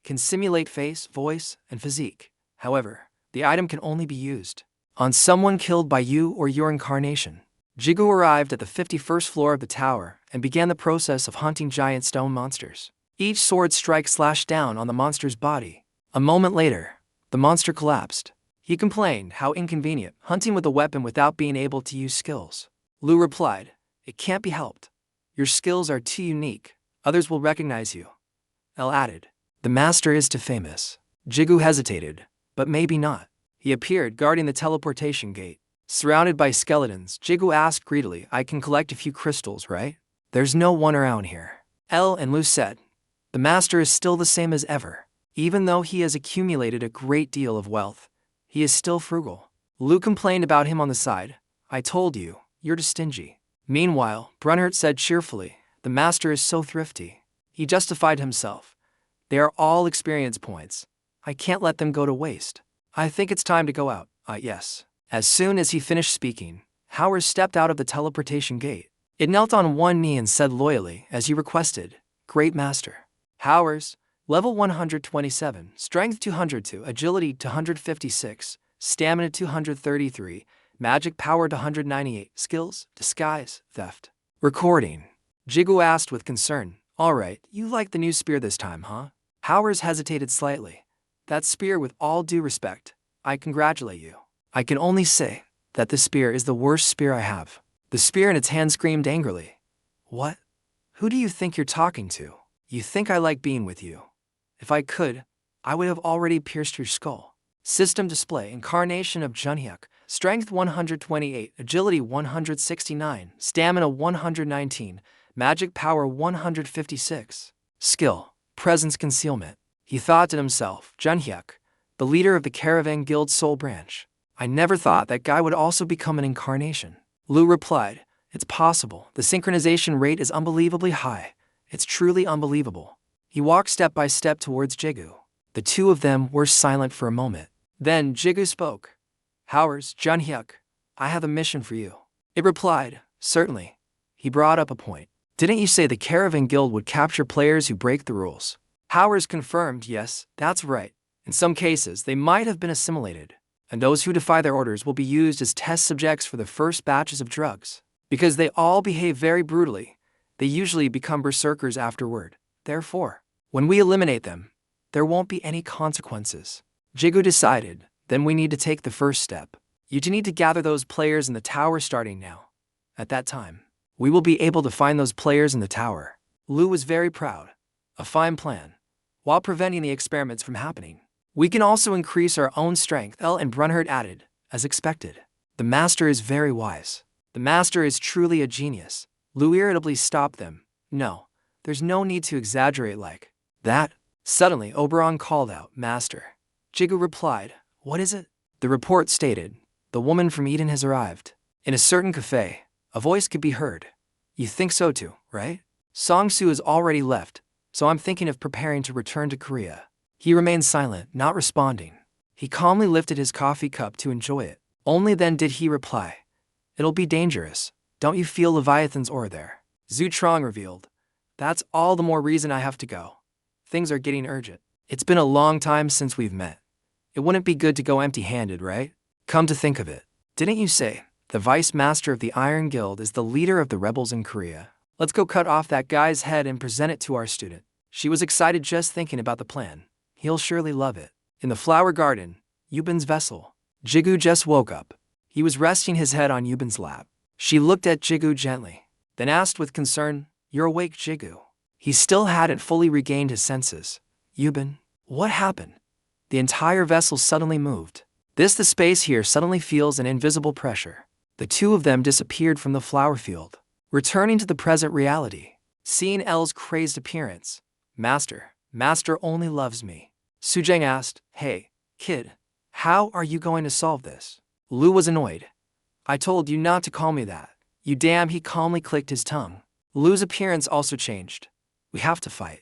Can simulate face, voice, and physique. However, the item can only be used on someone killed by you or your incarnation. Jigu arrived at the 51st floor of the tower and began the process of hunting giant stone monsters. Each sword strike slashed down on the monster's body. A moment later, the monster collapsed. He complained how inconvenient hunting with a weapon without being able to use skills. Lu replied, it can't be helped. Your skills are too unique. Others will recognize you. L added, the master is too famous. Jigu hesitated, but maybe not. He appeared guarding the teleportation gate. Surrounded by skeletons, Jigu asked greedily, I can collect a few crystals, right? There's no one around here. L and Lu said, the master is still the same as ever. Even though he has accumulated a great deal of wealth, he is still frugal. Lu complained about him on the side. I told you, you're too stingy. Meanwhile, Brunhild said cheerfully, the master is so thrifty. He justified himself. They are all experience points. I can't let them go to waste. I think it's time to go out. Yes. As soon as he finished speaking, Howard stepped out of the teleportation gate. It knelt on one knee and said loyally, as you requested, Great Master. Howard's, level 127, strength 202, agility 256, stamina 233, magic power 198, skills, disguise, theft. Recording. Jigu asked with concern, alright, you like the new spear this time, huh? Howard hesitated slightly. That spear, with all due respect, I congratulate you. I can only say that this spear is the worst spear I have. The spear in its hand screamed angrily. What? Who do you think you're talking to? You think I like being with you? If I could, I would have already pierced your skull. System display, incarnation of Junhyuk, strength 128, agility 169, stamina 119, magic power 156. Skill, presence concealment. He thought to himself, Junhyuk, the leader of the Caravan Guild Soul Branch. I never thought that guy would also become an incarnation. Lu replied, it's possible. The synchronization rate is unbelievably high. It's truly unbelievable. He walked step by step towards Jigu. The two of them were silent for a moment. Then Jigu spoke. Howers, Junhyuk, I have a mission for you. It replied, certainly. He brought up a point. Didn't you say the Caravan Guild would capture players who break the rules? Howers confirmed, yes, that's right. In some cases, they might have been assimilated, and those who defy their orders will be used as test subjects for the first batches of drugs. Because they all behave very brutally, they usually become berserkers afterward. Therefore, when we eliminate them, there won't be any consequences. Jigu decided, then we need to take the first step. You need to gather those players in the tower starting now. At that time, we will be able to find those players in the tower. Lu was very proud. A fine plan. While preventing the experiments from happening, we can also increase our own strength, L and Brunhard added, as expected. The master is very wise. The master is truly a genius. Lu irritably stopped them. No, there's no need to exaggerate like that. Suddenly, Oberon called out, Master. Jigu replied, what is it? The report stated, the woman from Eden has arrived. In a certain cafe, a voice could be heard. You think so too, right? Song-Soo has already left, so I'm thinking of preparing to return to Korea. He remained silent, not responding. He calmly lifted his coffee cup to enjoy it. Only then did he reply, it'll be dangerous. Don't you feel Leviathan's aura there? Zhu Trong revealed, that's all the more reason I have to go. Things are getting urgent. It's been a long time since we've met. It wouldn't be good to go empty-handed, right? Come to think of it, didn't you say the vice master of the Iron Guild is the leader of the rebels in Korea? Let's go cut off that guy's head and present it to our student. She was excited just thinking about the plan. He'll surely love it. In the flower garden, Yubin's vessel. Jigu just woke up. He was resting his head on Yubin's lap. She looked at Jigu gently, then asked with concern, you're awake, Jigu? He still hadn't fully regained his senses. Yubin, what happened? The entire vessel suddenly moved. The space here suddenly feels an invisible pressure. The two of them disappeared from the flower field, returning to the present reality. Seeing L's crazed appearance, Master only loves me. Su Jang asked, hey, kid, how are you going to solve this? Lu was annoyed. I told you not to call me that. You damn, he calmly clicked his tongue. Lu's appearance also changed. We have to fight.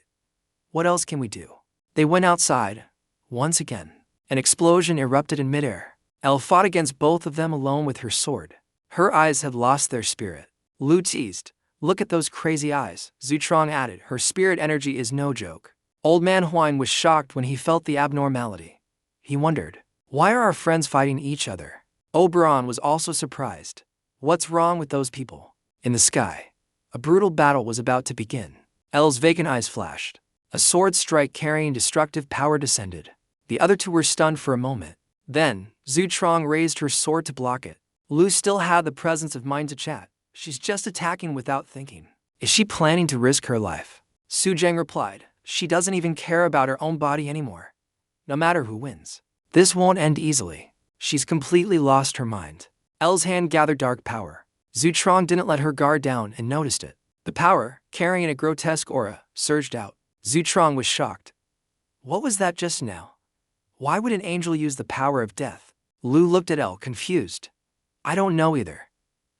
What else can we do? They went outside. Once again, an explosion erupted in midair. Elle fought against both of them alone with her sword. Her eyes had lost their spirit. Lu teased, look at those crazy eyes. Zhu Trong added, her spirit energy is no joke. Old man Huan was shocked when he felt the abnormality. He wondered, why are our friends fighting each other? Oberon was also surprised. What's wrong with those people? In the sky, a brutal battle was about to begin. Elle's vacant eyes flashed. A sword strike carrying destructive power descended. The other two were stunned for a moment. Then, Zhu Trong raised her sword to block it. Lu still had the presence of mind to chat. She's just attacking without thinking. Is she planning to risk her life? Su Jang replied, she doesn't even care about her own body anymore. No matter who wins, this won't end easily. She's completely lost her mind. Elle's hand gathered dark power. Zhu Trong didn't let her guard down and noticed it. The power, carrying a grotesque aura, surged out. Zhu Trong was shocked. What was that just now? Why would an angel use the power of death? Lu looked at Elle, confused. I don't know either.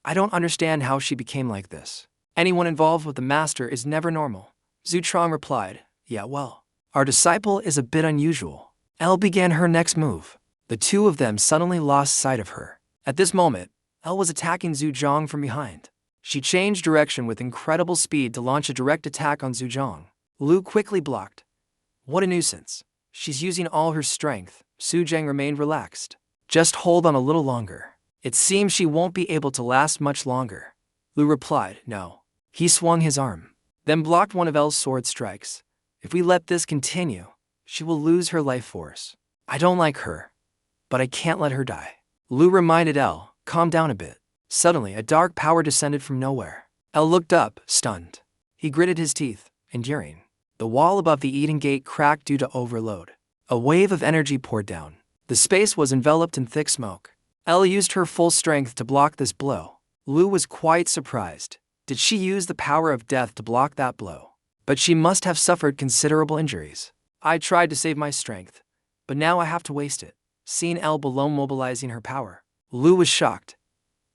I don't understand how she became like this. Anyone involved with the master is never normal. Zhu Trong replied, yeah, well, our disciple is a bit unusual. Elle began her next move. The two of them suddenly lost sight of her. At this moment, Elle was attacking Su Jang from behind. She changed direction with incredible speed to launch a direct attack on Su Jang. Lu quickly blocked. What a nuisance. She's using all her strength. Su Jang remained relaxed. Just hold on a little longer. It seems she won't be able to last much longer. Lu replied, no. He swung his arm, then blocked one of Elle's sword strikes. If we let this continue, she will lose her life force. I don't like her, but I can't let her die. Lu reminded Elle, calm down a bit. Suddenly, a dark power descended from nowhere. Elle looked up, stunned. He gritted his teeth, enduring. The wall above the Eden Gate cracked due to overload. A wave of energy poured down. The space was enveloped in thick smoke. Elle used her full strength to block this blow. Lu was quite surprised. Did she use the power of death to block that blow? But she must have suffered considerable injuries. I tried to save my strength, but now I have to waste it. Seeing Elle below mobilizing her power, Lu was shocked.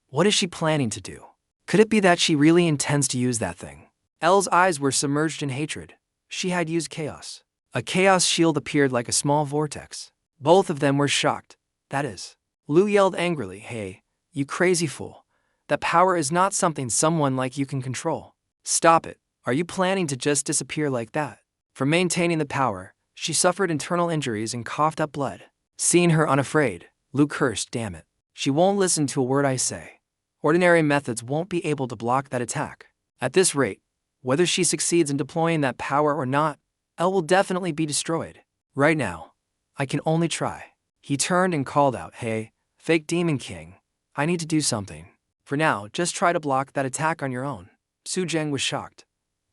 What is she planning to do? Could it be that she really intends to use that thing? Elle's eyes were submerged in hatred. She had used chaos. A chaos shield appeared like a small vortex. Both of them were shocked. That is. Lu yelled angrily, "Hey, you crazy fool. That power is not something someone like you can control. Stop it. Are you planning to just disappear like that?" From maintaining the power, she suffered internal injuries and coughed up blood. Seeing her unafraid, Lu cursed, "Damn it. She won't listen to a word I say. Ordinary methods won't be able to block that attack. At this rate, whether she succeeds in deploying that power or not, L will definitely be destroyed. Right now, I can only try." He turned and called out, "Hey, fake Demon King, I need to do something. For now, just try to block that attack on your own." Su Jang was shocked.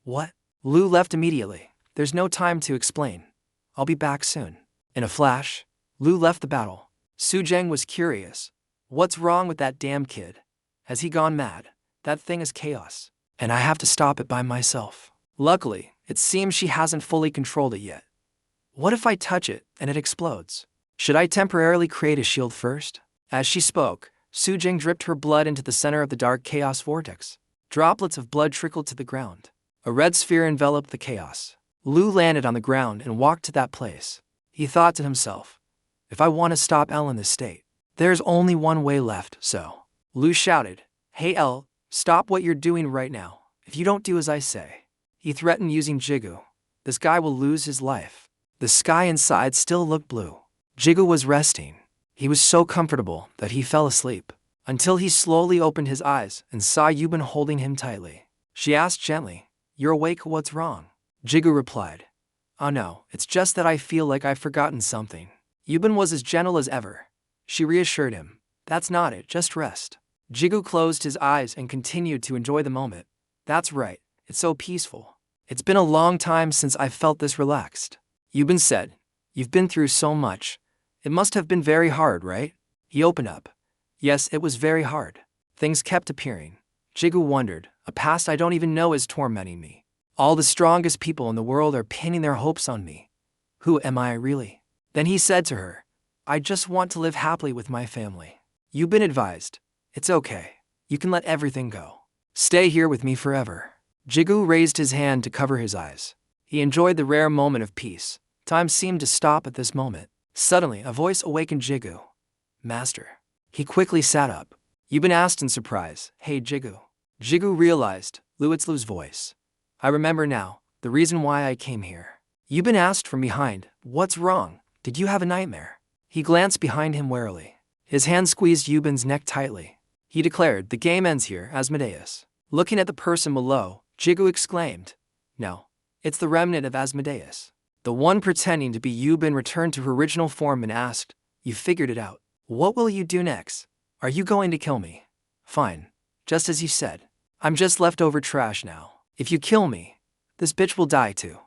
"What?" Lu left immediately. "There's no time to explain. I'll be back soon." In a flash, Lu left the battle. Su Jang was curious. What's wrong with that damn kid? Has he gone mad? That thing is chaos, and I have to stop it by myself. Luckily, it seems she hasn't fully controlled it yet. What if I touch it and it explodes? Should I temporarily create a shield first? As she spoke, Su Jang dripped her blood into the center of the dark chaos vortex. Droplets of blood trickled to the ground. A red sphere enveloped the chaos. Lu landed on the ground and walked to that place. He thought to himself, if I want to stop L in this state, there's only one way left, so. Lu shouted, "Hey L, stop what you're doing right now. If you don't do as I say." He threatened using Jigu. This guy will lose his life. The sky inside still looked blue. Jigu was resting. He was so comfortable that he fell asleep, until he slowly opened his eyes and saw Yubin holding him tightly. She asked gently, "You're awake, what's wrong?" Jigu replied, "Oh no, it's just that I feel like I've forgotten something." Yubin was as gentle as ever. She reassured him, "That's not it, just rest." Jigu closed his eyes and continued to enjoy the moment. "That's right, it's so peaceful. It's been a long time since I've felt this relaxed." Yubin said, "You've been through so much. It must have been very hard, right?" He opened up. "Yes, it was very hard. Things kept appearing." Jigu wondered, "A past I don't even know is tormenting me. All the strongest people in the world are pinning their hopes on me. Who am I really?" Then he said to her, "I just want to live happily with my family." Yubin advised, "It's okay. You can let everything go. Stay here with me forever." Jigu raised his hand to cover his eyes. He enjoyed the rare moment of peace. Time seemed to stop at this moment. Suddenly, a voice awakened Jigu. "Master." He quickly sat up. Yubin asked in surprise, "Hey Jigu." Jigu realized, it's Lu's voice. "I remember now, the reason why I came here." Yubin asked from behind, "What's wrong? Did you have a nightmare?" He glanced behind him warily. His hand squeezed Yubin's neck tightly. He declared, "The game ends here, Asmodeus." Looking at the person below, Jigu exclaimed, "No, it's the remnant of Asmodeus." The one pretending to be Yubin returned to her original form and asked, "You figured it out. What will you do next? Are you going to kill me?" "Fine. Just as you said. I'm just leftover trash now. If you kill me, this bitch will die too.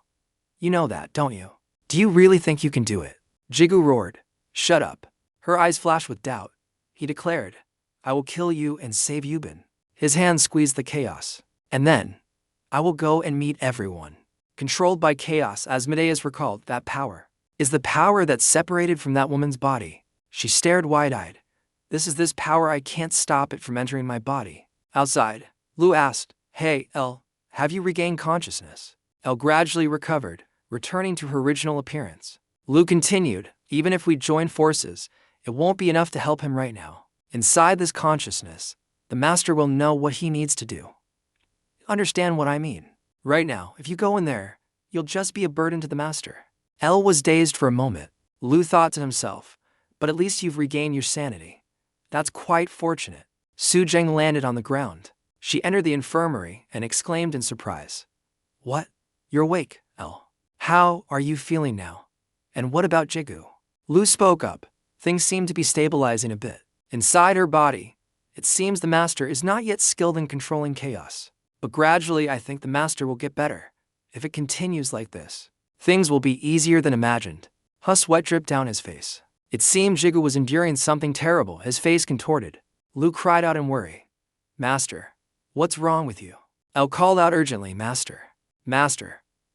You know that, don't you? Do you really think you can do it?" Jigu roared, "Shut up." Her eyes flashed with doubt. He declared, "I will kill you and save Yubin." His hand squeezed the chaos. "And then, I will go and meet everyone." Controlled by chaos, Asmodeus recalled, "That power is the power that's separated from that woman's body." She stared wide-eyed. This power, I can't stop it from entering my body." Outside, Lu asked, "Hey, L, have you regained consciousness?" L gradually recovered, returning to her original appearance. Lu continued, "Even if we join forces, it won't be enough to help him right now. Inside this consciousness, the master will know what he needs to do. Understand what I mean? Right now, if you go in there, you'll just be a burden to the master." L was dazed for a moment. Lu thought to himself, "But at least you've regained your sanity. That's quite fortunate." Su Jang landed on the ground. She entered the infirmary and exclaimed in surprise, "What? You're awake, L. How are you feeling now? And what about Jigu?" Lu spoke up. Things seemed to be stabilizing a bit. Inside her body, it seems the master is not yet skilled in controlling chaos. But gradually I think the master will get better. If it continues like this, things will be easier than imagined. Sweat dripped down his face. It seemed Jigu was enduring something terrible, his face contorted. Lu cried out in worry, "Master, what's wrong with you?" L called out urgently, Master,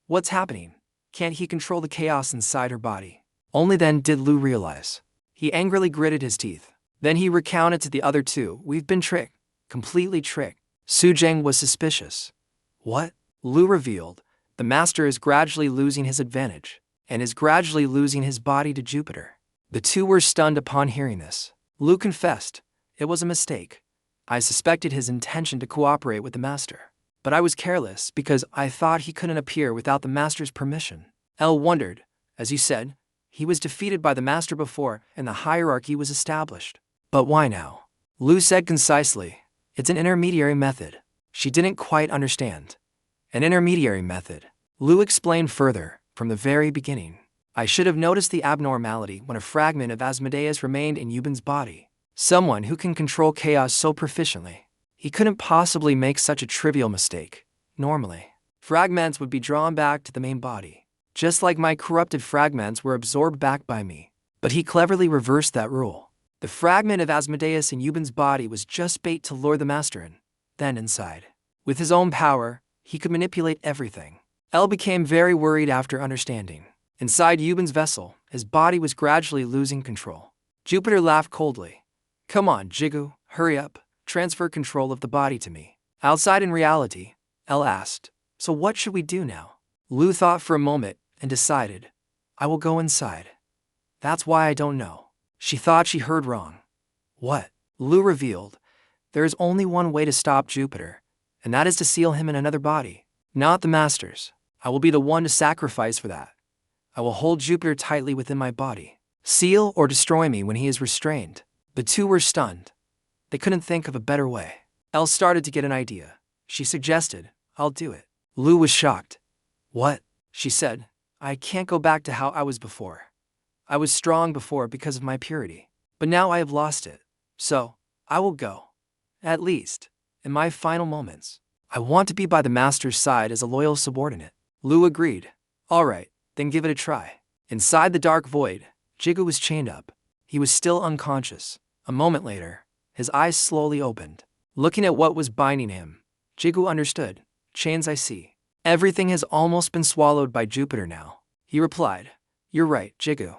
what's happening? Can't he control the chaos inside her body?" Only then did Lu realize. He angrily gritted his teeth. Then he recounted to the other two, "We've been tricked, completely tricked." Su Jang was suspicious. "What?" Lu revealed, "The master is gradually losing his advantage, and is gradually losing his body to Jupiter. The two were stunned upon hearing this. Lu confessed, "It was a mistake. I suspected his intention to cooperate with the master. But I was careless because I thought he couldn't appear without the master's permission." L wondered, as you said, he was defeated by the master before and the hierarchy was established. But why now? Lu said concisely, "It's an intermediary method." She didn't quite understand. An intermediary method. Lu explained further, "From the very beginning, I should have noticed the abnormality when a fragment of Asmodeus remained in Yuban's body. Someone who can control chaos so proficiently. He couldn't possibly make such a trivial mistake. Normally, fragments would be drawn back to the main body, just like my corrupted fragments were absorbed back by me. But he cleverly reversed that rule. The fragment of Asmodeus in Yuban's body was just bait to lure the master in. Then inside, with his own power, he could manipulate everything." El became very worried after understanding. Inside Yuban's vessel, his body was gradually losing control. Jupiter laughed coldly. "Come on, Jigu, hurry up, transfer control of the body to me." Outside in reality, El asked, "So what should we do now?" Lu thought for a moment and decided, "I will go inside. That's why I don't know." She thought she heard wrong. "What?" Lu revealed, "There is only one way to stop Jupiter, and that is to seal him in another body. Not the master's. I will be the one to sacrifice for that. I will hold Jupiter tightly within my body. Seal or destroy me when he is restrained." The two were stunned. They couldn't think of a better way. Elle started to get an idea. She suggested, "I'll do it." Lu was shocked. "What?" she said. "I can't go back to how I was before. I was strong before because of my purity, but now I have lost it. So, I will go. At least, in my final moments, I want to be by the master's side as a loyal subordinate." Lu agreed. "All right, then give it a try." Inside the dark void, Jigu was chained up. He was still unconscious. A moment later, his eyes slowly opened. Looking at what was binding him, Jigu understood. "Chains, I see. Everything has almost been swallowed by Jupiter now." He replied, "You're right, Jigu.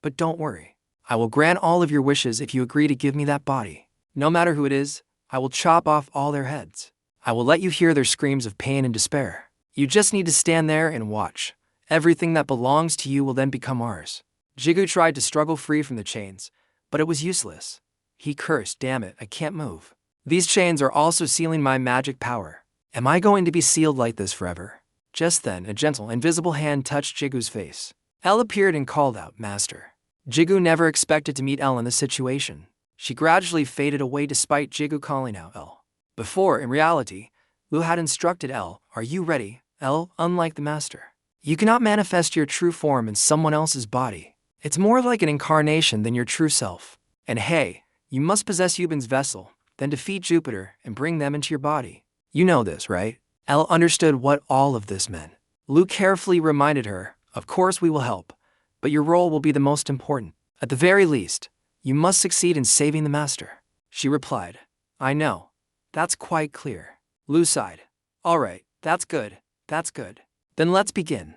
But don't worry. I will grant all of your wishes if you agree to give me that body. No matter who it is, I will chop off all their heads. I will let you hear their screams of pain and despair. You just need to stand there and watch. Everything that belongs to you will then become ours." Jigu tried to struggle free from the chains, but it was useless. He cursed, "Damn it, I can't move. These chains are also sealing my magic power. Am I going to be sealed like this forever?" Just then, a gentle, invisible hand touched Jigu's face. El appeared and called out, "Master." Jigu never expected to meet El in this situation. She gradually faded away despite Jigu calling out El. Before, in reality, Lu had instructed El, "Are you ready, El?" Unlike the master, you cannot manifest your true form in someone else's body. It's more like an incarnation than your true self. And hey, you must possess Yuban's vessel, then defeat Jupiter and bring them into your body. You know this, right? El understood what all of this meant. Lu carefully reminded her, "Of course we will help, but your role will be the most important. At the very least, you must succeed in saving the master." She replied, "I know. That's quite clear." Lu sighed. "All right, that's good, that's good. Then let's begin.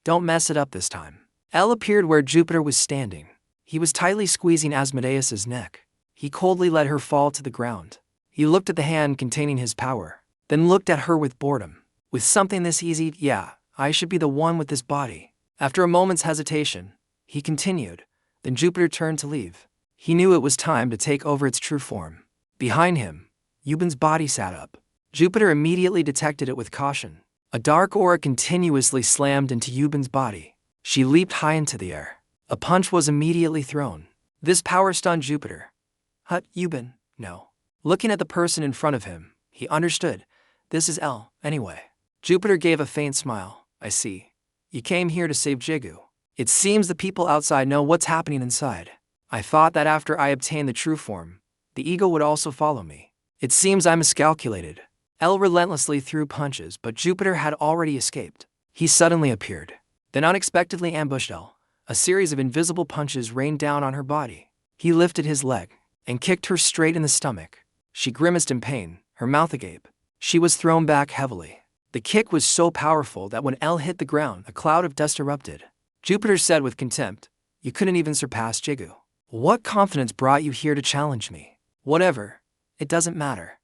Don't mess it up this time." El appeared where Jupiter was standing. He was tightly squeezing Asmodeus's neck. He coldly let her fall to the ground. He looked at the hand containing his power, then looked at her with boredom. "With something this easy, yeah, I should be the one with this body." After a moment's hesitation, he continued. Then Jupiter turned to leave. He knew it was time to take over its true form. Behind him, Yuban's body sat up. Jupiter immediately detected it with caution. A dark aura continuously slammed into Yuban's body. She leaped high into the air. A punch was immediately thrown. This power stunned Jupiter. "Hut, Yuban, no." Looking at the person in front of him, he understood. This is El, anyway. Jupiter gave a faint smile. "I see. You came here to save Jigu. It seems the people outside know what's happening inside. I thought that after I obtained the true form, the ego would also follow me. It seems I miscalculated." El relentlessly threw punches, but Jupiter had already escaped. He suddenly appeared, then unexpectedly ambushed El. A series of invisible punches rained down on her body. He lifted his leg and kicked her straight in the stomach. She grimaced in pain, her mouth agape. She was thrown back heavily. The kick was so powerful that when El hit the ground, a cloud of dust erupted. Jupiter said with contempt, "You couldn't even surpass Jigu. What confidence brought you here to challenge me?" "Whatever. It doesn't matter.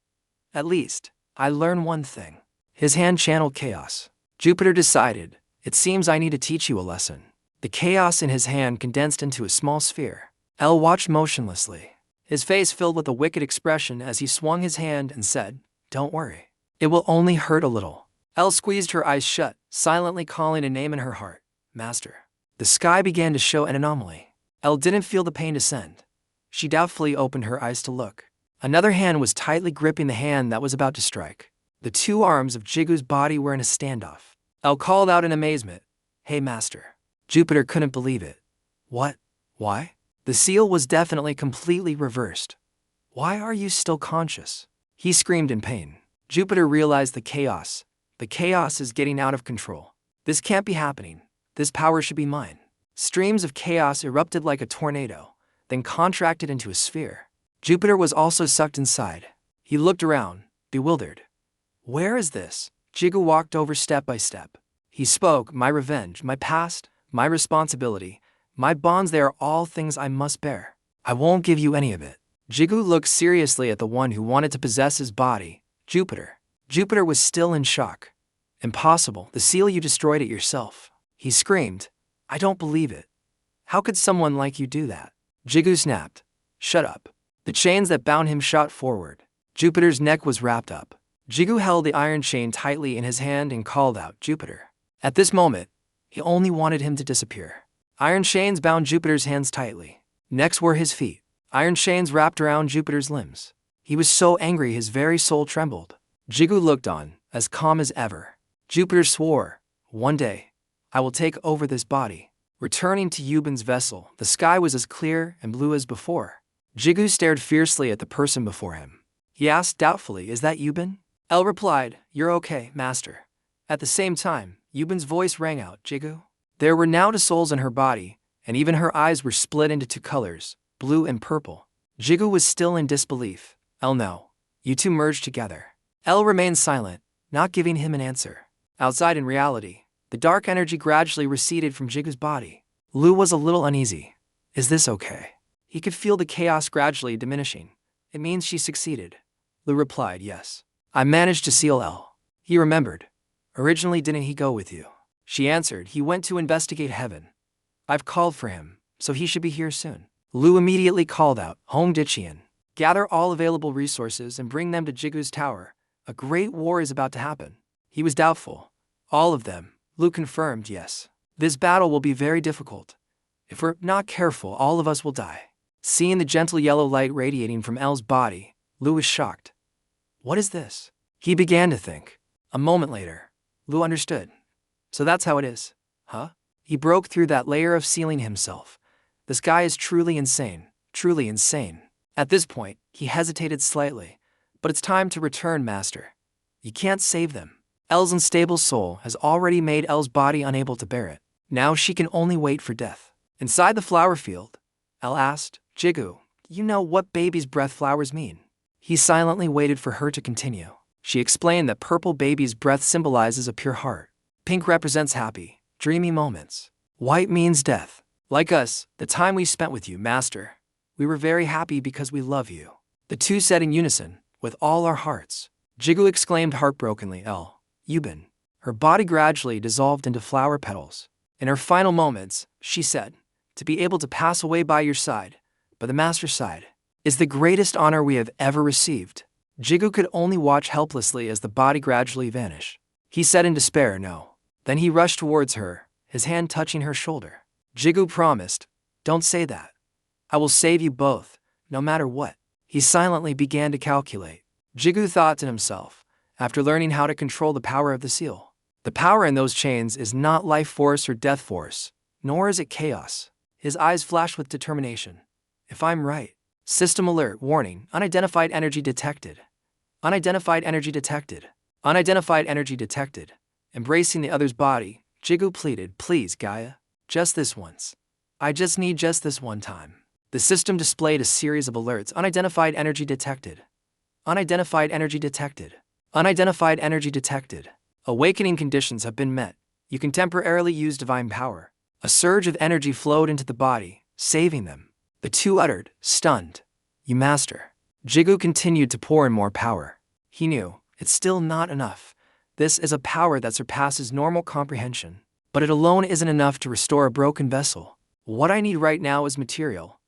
At least, I learned one thing." His hand channeled chaos. Jupiter decided, "It seems I need to teach you a lesson." The chaos in his hand condensed into a small sphere. L watched motionlessly, his face filled with a wicked expression as he swung his hand and said, "Don't worry. It will only hurt a little." L squeezed her eyes shut, silently calling a name in her heart, "Master." The sky began to show an anomaly. L didn't feel the pain descend. She doubtfully opened her eyes to look. Another hand was tightly gripping the hand that was about to strike. The two arms of Jigu's body were in a standoff. L called out in amazement, "Hey, Master." Jupiter couldn't believe it. "What? Why?" The seal was definitely completely reversed. "Why are you still conscious?" He screamed in pain. Jupiter realized the chaos. The chaos is getting out of control. This can't be happening. This power should be mine. Streams of chaos erupted like a tornado, then contracted into a sphere. Jupiter was also sucked inside. He looked around, bewildered. "Where is this?" Jigu walked over step by step. He spoke, "My revenge, my past, my responsibility, my bonds, they are all things I must bear. I won't give you any of it." Jigu looked seriously at the one who wanted to possess his body, Jupiter. Jupiter was still in shock. "Impossible, the seal, you destroyed it yourself." He screamed, "I don't believe it. How could someone like you do that?" Jigu snapped, "Shut up." The chains that bound him shot forward. Jupiter's neck was wrapped up. Jigu held the iron chain tightly in his hand and called out, "Jupiter." At this moment, he only wanted him to disappear. Iron chains bound Jupiter's hands tightly. Next were his feet. Iron chains wrapped around Jupiter's limbs. He was so angry his very soul trembled. Jigu looked on, as calm as ever. Jupiter swore, "One day, I will take over this body." Returning to Yubin's vessel, the sky was as clear and blue as before. Jigu stared fiercely at the person before him. He asked doubtfully, "Is that Yubin?" El replied, "You're okay, Master." At the same time, Yubin's voice rang out, "Jigu?" There were now two souls in her body, and even her eyes were split into two colors, blue and purple. Jigu was still in disbelief. "El, no. You two merged together." El remained silent, not giving him an answer. Outside in reality, the dark energy gradually receded from Jigu's body. Lu was a little uneasy. "Is this okay?" He could feel the chaos gradually diminishing. "It means she succeeded." Lu replied, "Yes. I managed to seal L." He remembered. "Originally, didn't he go with you?" She answered, "He went to investigate heaven. I've called for him, so he should be here soon." Lu immediately called out, "Hong Dichian, gather all available resources and bring them to Jigu's tower. A great war is about to happen." He was doubtful. "All of them?" Lu confirmed, "Yes. This battle will be very difficult. If we're not careful, all of us will die." Seeing the gentle yellow light radiating from L's body, Lu was shocked. "What is this?" He began to think. A moment later, Lu understood. "So that's how it is, huh?" He broke through that layer of sealing himself. This guy is truly insane, truly insane. At this point, he hesitated slightly. "But it's time to return, Master. You can't save them." L's unstable soul has already made L's body unable to bear it. Now she can only wait for death. Inside the flower field, L asked, "Jigu, you know what baby's breath flowers mean?" He silently waited for her to continue. She explained that purple baby's breath symbolizes a pure heart. Pink represents happy, dreamy moments. White means death. Like us, the time we spent with you, Master. We were very happy because we love you. The two said in unison, "With all our hearts." Jigu exclaimed heartbrokenly, "L, Yubin." Her body gradually dissolved into flower petals. In her final moments, she said, "To be able to pass away by your side, by the Master's side, is the greatest honor we have ever received." Jigu could only watch helplessly as the body gradually vanished. He said in despair, "No." Then he rushed towards her, his hand touching her shoulder. Jigu promised, "Don't say that. I will save you both, no matter what." He silently began to calculate. Jigu thought to himself, after learning how to control the power of the seal, the power in those chains is not life force or death force, nor is it chaos. His eyes flashed with determination. "If I'm right." System alert, warning, unidentified energy detected. Unidentified energy detected. Unidentified energy detected. Embracing the other's body, Jigu pleaded, "Please, Gaia. Just this once. I just need just this one time." The system displayed a series of alerts. Unidentified energy detected. Unidentified energy detected. Unidentified energy detected. Awakening conditions have been met. You can temporarily use divine power. A surge of energy flowed into the body, saving them. The two uttered, stunned, "You Master." Jigu continued to pour in more power. He knew, it's still not enough. This is a power that surpasses normal comprehension. But it alone isn't enough to restore a broken vessel. What I need right now is material.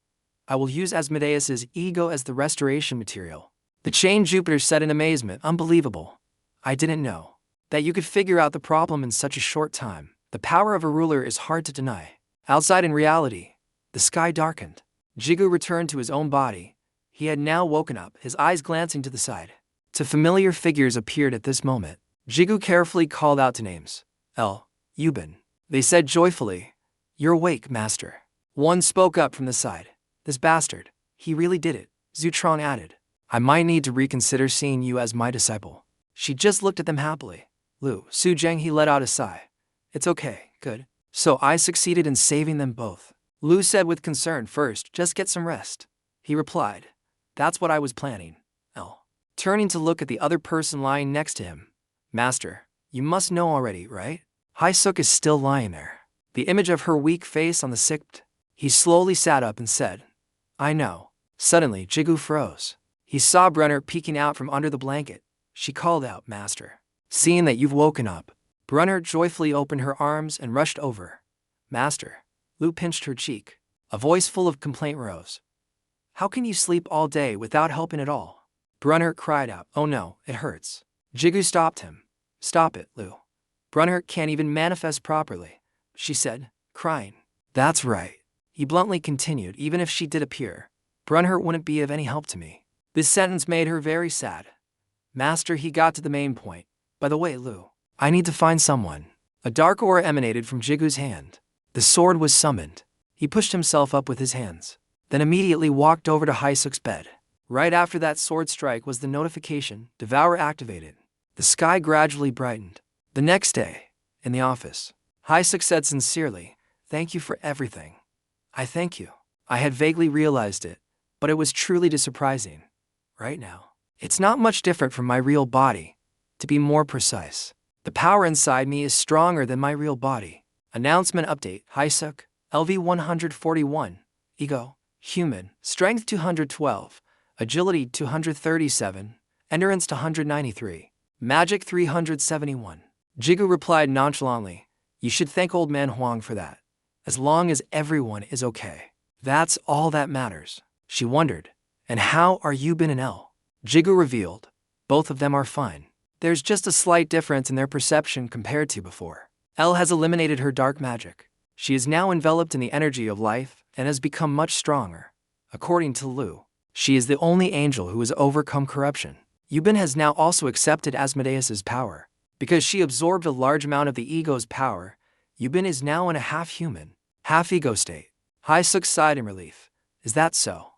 I will use Asmodeus's ego as the restoration material. The chained Jupiter said in amazement, unbelievable. I didn't know that you could figure out the problem in such a short time. The power of a ruler is hard to deny. Outside in reality, the sky darkened. Jigu returned to his own body. He had now woken up, his eyes glancing to the side. Two familiar figures appeared at this moment. Jigu carefully called out to names. L. Yubin. They said joyfully, "You're awake, master." One spoke up from the side. "This bastard, he really did it," Zhutrong added. "I might need to reconsider seeing you as my disciple." She just looked at them happily. Su Jang, he let out a sigh. "It's okay, good. So I succeeded in saving them both." Lu said with concern. "First, just get some rest." He replied, "That's what I was planning." L. Turning to look at the other person lying next to him. "Master, you must know already, right?" Haisuk is still lying there, the image of her weak face on the sick. He slowly sat up and said, "I know." Suddenly, Jigu froze. He saw Brenner peeking out from under the blanket. She called out, "Master, seeing that you've woken up." Brenner joyfully opened her arms and rushed over. "Master." Lu pinched her cheek. A voice full of complaint rose. "How can you sleep all day without helping at all?" Brenner cried out, "Oh no, it hurts." Jigu stopped him. "Stop it, Lu. Brenner can't even manifest properly," she said, crying. "That's right." He bluntly continued, "Even if she did appear, Brenner wouldn't be of any help to me." This sentence made her very sad. "Master," he got to the main point. "By the way, Lu, I need to find someone." A dark aura emanated from Jigu's hand. The sword was summoned. He pushed himself up with his hands, then immediately walked over to Haisuk's bed. Right after that sword strike was the notification, Devour activated. The sky gradually brightened. The next day, in the office, Haisuk said sincerely, "Thank you for everything." "I thank you. I had vaguely realized it, but it was truly surprising. Right now, it's not much different from my real body. To be more precise, the power inside me is stronger than my real body." Announcement update. Haisuk, LV 141, Ego, Human, Strength 212, Agility 237, Endurance 293, Magic 371. Jigu replied nonchalantly, "You should thank old man Huang for that. As long as everyone is okay, that's all that matters." She wondered, "And how are Yubin and L?" Jigu revealed, "Both of them are fine. There's just a slight difference in their perception compared to before. L has eliminated her dark magic. She is now enveloped in the energy of life and has become much stronger. According to Lu, she is the only angel who has overcome corruption. Yubin has now also accepted Asmodeus's power. Because she absorbed a large amount of the ego's power, Yubin is now in a half-human, half-ego state." Haisuk sighed in relief. "Is that so?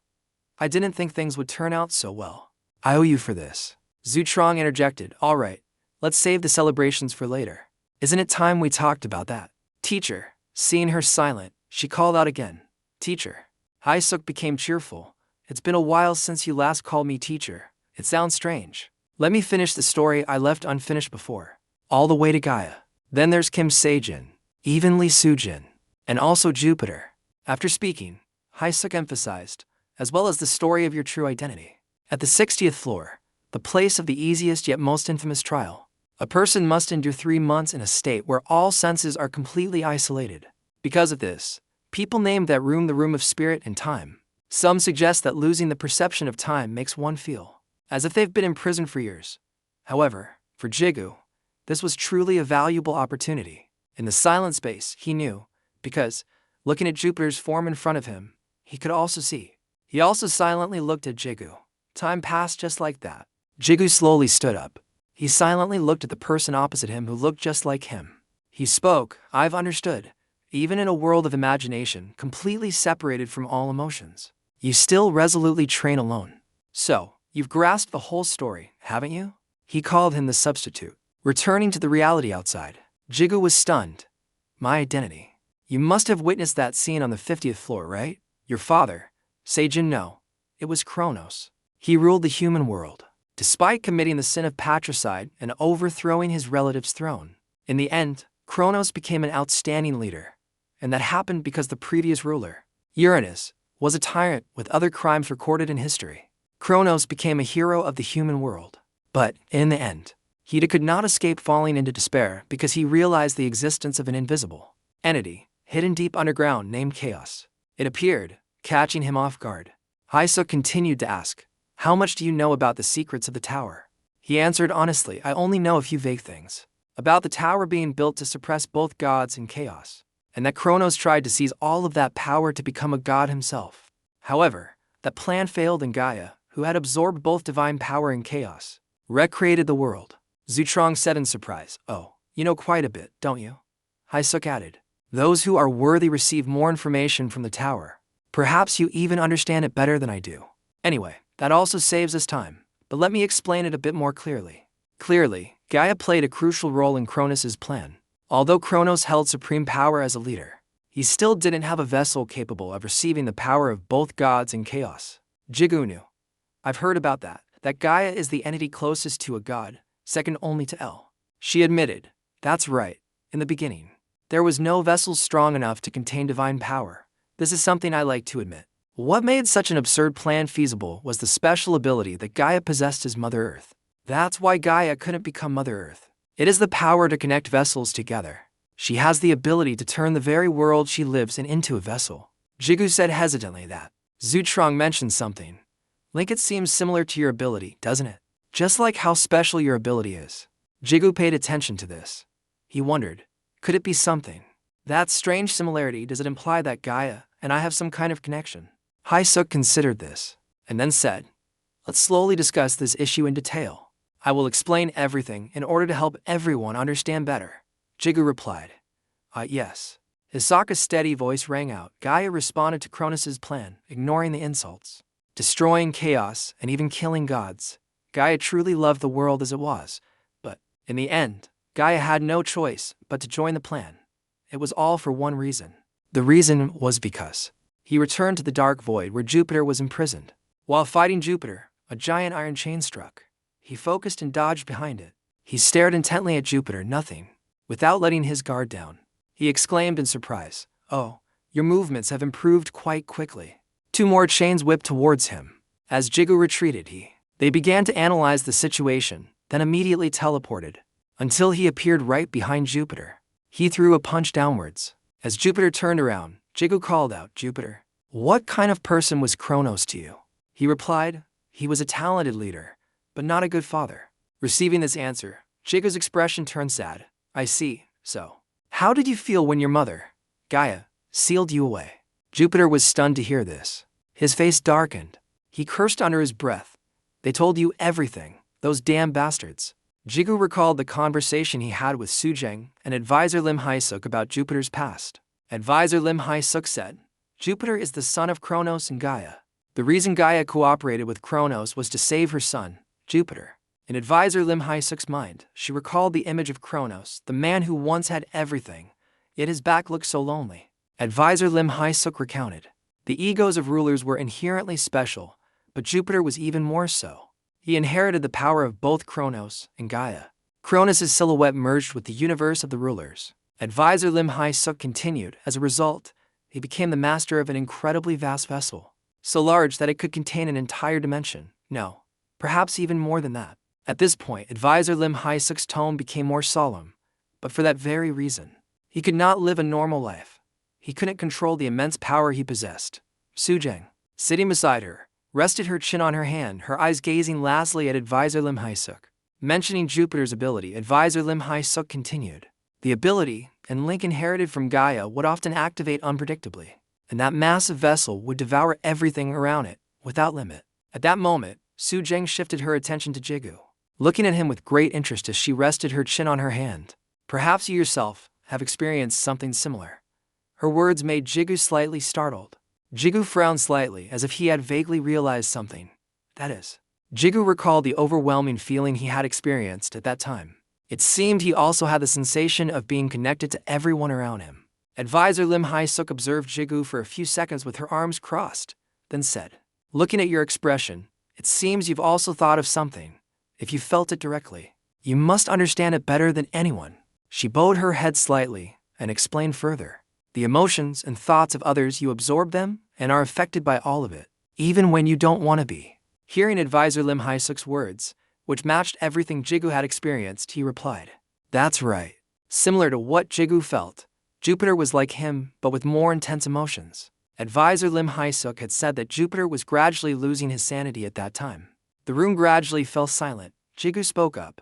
I didn't think things would turn out so well." "I owe you for this." Zhutrong interjected, "All right, let's save the celebrations for later. Isn't it time we talked about that?" "Teacher." Seeing her silent, she called out again, "Teacher." Haisuk became cheerful. "It's been a while since you last called me teacher. It sounds strange. Let me finish the story I left unfinished before. All the way to Gaia. Then there's Kim Sejin, evenly Sujin, and also Jupiter." After speaking, Haisuk emphasized, "As well as the story of your true identity." At the 60th floor, the place of the easiest yet most infamous trial, a person must endure 3 months in a state where all senses are completely isolated. Because of this, people named that room the room of spirit and time. Some suggest that losing the perception of time makes one feel as if they've been imprisoned for years. However, for Jigu, this was truly a valuable opportunity. In the silent space, he knew, because, looking at Jupiter's form in front of him, he could also see. He also silently looked at Jigu. Time passed just like that. Jigu slowly stood up. He silently looked at the person opposite him who looked just like him. He spoke, "I've understood. Even in a world of imagination, completely separated from all emotions, you still resolutely train alone. So, you've grasped the whole story, haven't you?" He called him the substitute. Returning to the reality outside, Jigu was stunned. "My identity. You must have witnessed that scene on the 50th floor, right? Your father, Seijin, no. It was Kronos. He ruled the human world, despite committing the sin of patricide and overthrowing his relative's throne. In the end, Kronos became an outstanding leader, and that happened because the previous ruler, Uranus, was a tyrant with other crimes recorded in history. Kronos became a hero of the human world. But, in the end, He could not escape falling into despair because he realized the existence of an invisible entity hidden deep underground named Chaos. It appeared, catching him off guard. Haisuk continued to ask, "How much do you know about the secrets of the tower?" He answered honestly, "I only know a few vague things. About the tower being built to suppress both gods and chaos, and that Kronos tried to seize all of that power to become a god himself. However, that plan failed and Gaia, who had absorbed both divine power and chaos, recreated the world." Su Jang said in surprise, "Oh, you know quite a bit, don't you?" Haisuk added, "Those who are worthy receive more information from the tower. Perhaps you even understand it better than I do. Anyway, that also saves us time, but let me explain it a bit more clearly." Clearly, Gaia played a crucial role in Kronos' plan. Although Kronos held supreme power as a leader, he still didn't have a vessel capable of receiving the power of both gods and chaos. Jigu knew. "I've heard about that Gaia is the entity closest to a god, second only to L." She admitted, "That's right. In the beginning, there was no vessel strong enough to contain divine power. This is something I like to admit. What made such an absurd plan feasible was the special ability that Gaia possessed as Mother Earth. That's why Gaia couldn't become Mother Earth. It is the power to connect vessels together. She has the ability to turn the very world she lives in into a vessel." Jigu said hesitantly that. Su Jang mentioned something. "Link, it seems similar to your ability, doesn't it? Just like how special your ability is." Jigu paid attention to this. He wondered, could it be something? That strange similarity, does it imply that Gaia and I have some kind of connection? Haisuk considered this, and then said, "Let's slowly discuss this issue in detail. I will explain everything in order to help everyone understand better." Jigu replied, Yes." Hisaka's steady voice rang out. Gaia responded to Kronos' plan, ignoring the insults, destroying chaos, and even killing gods. Gaia truly loved the world as it was, but, in the end, Gaia had no choice but to join the plan. It was all for one reason. The reason was because he returned to the dark void where Jupiter was imprisoned. While fighting Jupiter, a giant iron chain struck. He focused and dodged behind it. He stared intently at Jupiter, nothing. Without letting his guard down, he exclaimed in surprise, "Oh, your movements have improved quite quickly." 2 more chains whipped towards him. As Jigu retreated, they began to analyze the situation, then immediately teleported, until he appeared right behind Jupiter. He threw a punch downwards. As Jupiter turned around, Jigu called out, "Jupiter, what kind of person was Kronos to you?" He replied, "He was a talented leader, but not a good father." Receiving this answer, Jigu's expression turned sad. "I see, so. How did you feel when your mother, Gaia, sealed you away?" Jupiter was stunned to hear this. His face darkened. He cursed under his breath. "They told you everything, those damn bastards." Jigu recalled the conversation he had with Su Jang and advisor Lim Haisuk about Jupiter's past. Advisor Lim Haisuk said, "Jupiter is the son of Kronos and Gaia. The reason Gaia cooperated with Kronos was to save her son, Jupiter." In advisor Lim Haisuk's mind, she recalled the image of Kronos, the man who once had everything, yet his back looked so lonely. Advisor Lim Haisuk recounted, "The egos of rulers were inherently special, but Jupiter was even more so. He inherited the power of both Kronos and Gaia. Kronos' silhouette merged with the universe of the rulers." Advisor Lim Haisuk continued, "As a result, he became the master of an incredibly vast vessel, so large that it could contain an entire dimension. No, perhaps even more than that." At this point, advisor Lim Haisuk's tone became more solemn, but for that very reason, he could not live a normal life. He couldn't control the immense power he possessed. Su Jang, sitting beside her, rested her chin on her hand, her eyes gazing lastly at advisor Lim Haisuk. Mentioning Jupiter's ability, advisor Lim Haisuk continued, "The ability, and Link inherited from Gaia, would often activate unpredictably, and that massive vessel would devour everything around it, without limit." At that moment, Su Jang shifted her attention to Jigu, looking at him with great interest as she rested her chin on her hand. "Perhaps you yourself have experienced something similar." Her words made Jigu slightly startled. Jigu frowned slightly as if he had vaguely realized something. That is, Jigu recalled the overwhelming feeling he had experienced at that time. It seemed he also had the sensation of being connected to everyone around him. Advisor Lim Haisuk observed Jigu for a few seconds with her arms crossed, then said, "Looking at your expression, it seems you've also thought of something. If you felt it directly, you must understand it better than anyone." She bowed her head slightly and explained further. "The emotions and thoughts of others, you absorb them and are affected by all of it, even when you don't want to be." Hearing advisor Lim Haisuk's words, which matched everything Jigu had experienced, he replied. That's right. Similar to what Jigu felt, Jupiter was like him, but with more intense emotions. Advisor Lim Hae-suk had said that Jupiter was gradually losing his sanity at that time. The room gradually fell silent. Jigu spoke up.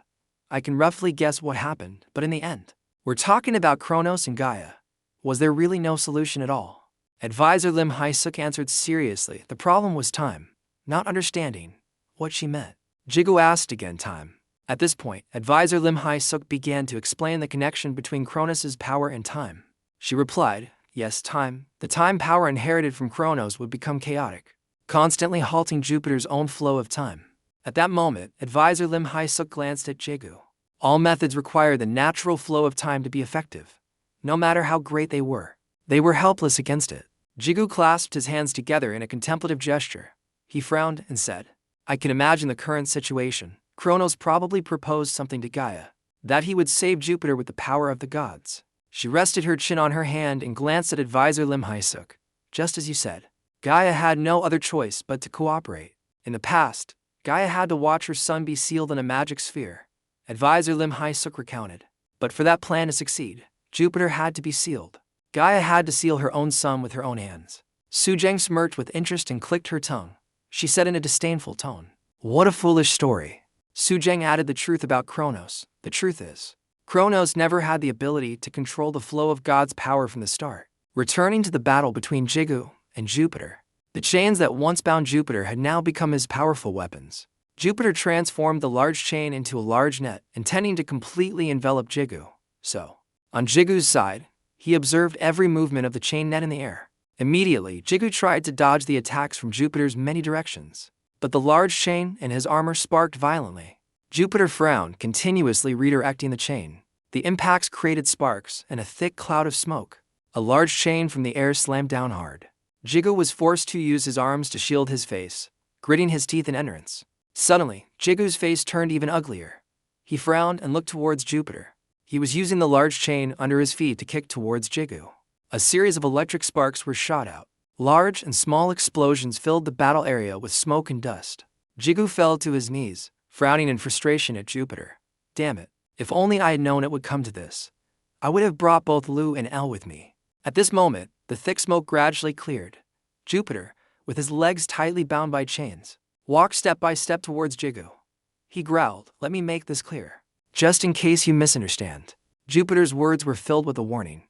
I can roughly guess what happened, but in the end, we're talking about Kronos and Gaia. Was there really no solution at all? Advisor Lim Hae-suk answered seriously. The problem was time, not understanding what she meant. Jigu asked again, time. At this point, Advisor Lim Hae-suk began to explain the connection between Kronos' power and time. She replied, yes, time. The time power inherited from Kronos would become chaotic, constantly halting Jupiter's own flow of time. At that moment, Advisor Lim Hae-suk glanced at Jigu. All methods require the natural flow of time to be effective. No matter how great they were helpless against it. Jigu clasped his hands together in a contemplative gesture. He frowned and said, I can imagine the current situation. Kronos probably proposed something to Gaia, that he would save Jupiter with the power of the gods. She rested her chin on her hand and glanced at Advisor Lim Hae-suk. Just as you said, Gaia had no other choice but to cooperate. In the past, Gaia had to watch her son be sealed in a magic sphere. Advisor Lim Hae-suk recounted. But for that plan to succeed, Jupiter had to be sealed. Gaia had to seal her own son with her own hands. Su Jang smirked with interest and clicked her tongue. She said in a disdainful tone, what a foolish story. Su Jang added the truth about Kronos. The truth is, Kronos never had the ability to control the flow of God's power from the start. Returning to the battle between Jigu and Jupiter, the chains that once bound Jupiter had now become his powerful weapons. Jupiter transformed the large chain into a large net, intending to completely envelop Jigu. So, on Jigu's side, he observed every movement of the chain net in the air. Immediately, Jigu tried to dodge the attacks from Jupiter's many directions. But the large chain and his armor sparked violently. Jupiter frowned, continuously redirecting the chain. The impacts created sparks and a thick cloud of smoke. A large chain from the air slammed down hard. Jigu was forced to use his arms to shield his face, gritting his teeth in endurance. Suddenly, Jigu's face turned even uglier. He frowned and looked towards Jupiter. He was using the large chain under his feet to kick towards Jigu. A series of electric sparks were shot out. Large and small explosions filled the battle area with smoke and dust. Jigu fell to his knees, frowning in frustration at Jupiter. Damn it, if only I had known it would come to this. I would have brought both Lu and L with me. At this moment, the thick smoke gradually cleared. Jupiter, with his legs tightly bound by chains, walked step by step towards Jigu. He growled, let me make this clear. Just in case you misunderstand. Jupiter's words were filled with a warning.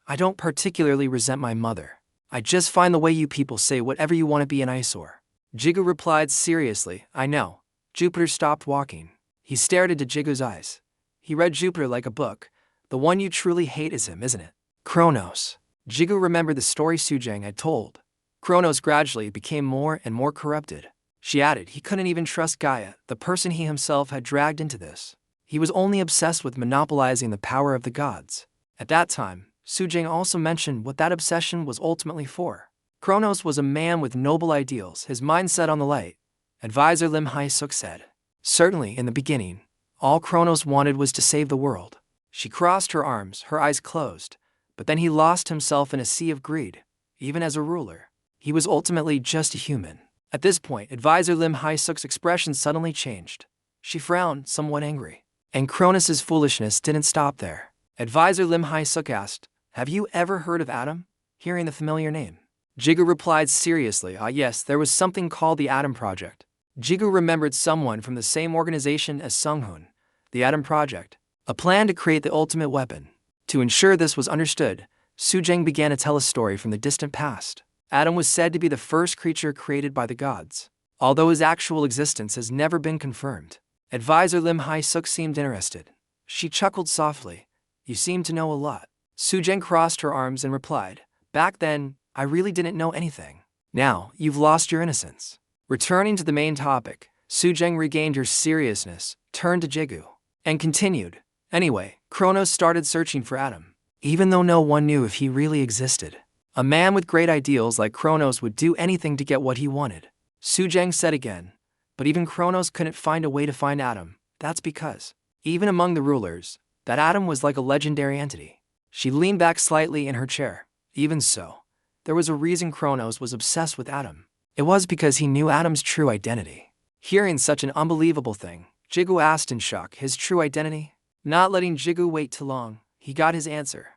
I don't particularly resent my mother. I just find the way you people say whatever you want to be an eyesore. Jigu replied seriously, I know. Jupiter stopped walking. He stared into Jigu's eyes. He read Jupiter like a book. The one you truly hate is him, isn't it? Kronos. Jigu remembered the story Su Jang had told. Kronos gradually became more and more corrupted. She added he couldn't even trust Gaia, the person he himself had dragged into this. He was only obsessed with monopolizing the power of the gods. At that time, Su Jang also mentioned what that obsession was ultimately for. Kronos was a man with noble ideals, his mind set on the light. Advisor Lim Hae-suk said. Certainly, in the beginning, all Kronos wanted was to save the world. She crossed her arms, her eyes closed. But then he lost himself in a sea of greed. Even as a ruler, he was ultimately just a human. At this point, Advisor Lim Hae-suk's expression suddenly changed. She frowned, somewhat angry. And Kronos' foolishness didn't stop there. Advisor Lim Hae-suk asked, have you ever heard of Atom? Hearing the familiar name. Jigu replied seriously, yes, there was something called the Atom Project. Jigu remembered someone from the same organization as Sung-hoon. The Atom Project. A plan to create the ultimate weapon. To ensure this was understood, Su Jang began to tell a story from the distant past. Atom was said to be the first creature created by the gods, although his actual existence has never been confirmed. Advisor Lim Hae-suk seemed interested. She chuckled softly. You seem to know a lot. Su Jang crossed her arms and replied, back then, I really didn't know anything. Now, you've lost your innocence. Returning to the main topic, Su Jang regained her seriousness, turned to Jigu, and continued. Anyway, Kronos started searching for Atom, even though no one knew if he really existed. A man with great ideals like Kronos would do anything to get what he wanted. Su Jang said again, but even Kronos couldn't find a way to find Atom. That's because, even among the rulers, that Atom was like a legendary entity. She leaned back slightly in her chair. Even so, there was a reason Kronos was obsessed with Atom. It was because he knew Atom's true identity. Hearing such an unbelievable thing, Jigu asked in shock, his true identity. Not letting Jigu wait too long, he got his answer.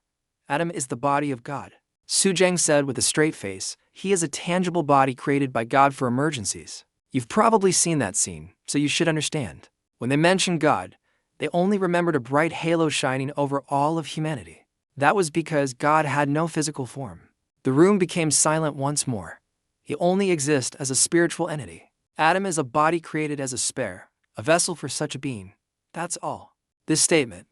Adam is the body of God. Su Jang said with a straight face, he is a tangible body created by God for emergencies. You've probably seen that scene, so you should understand. When they mentioned God, they only remembered a bright halo shining over all of humanity. That was because God had no physical form. The room became silent once more. He only exists as a spiritual entity. Adam is a body created as a spare, a vessel for such a being. That's all. This statement,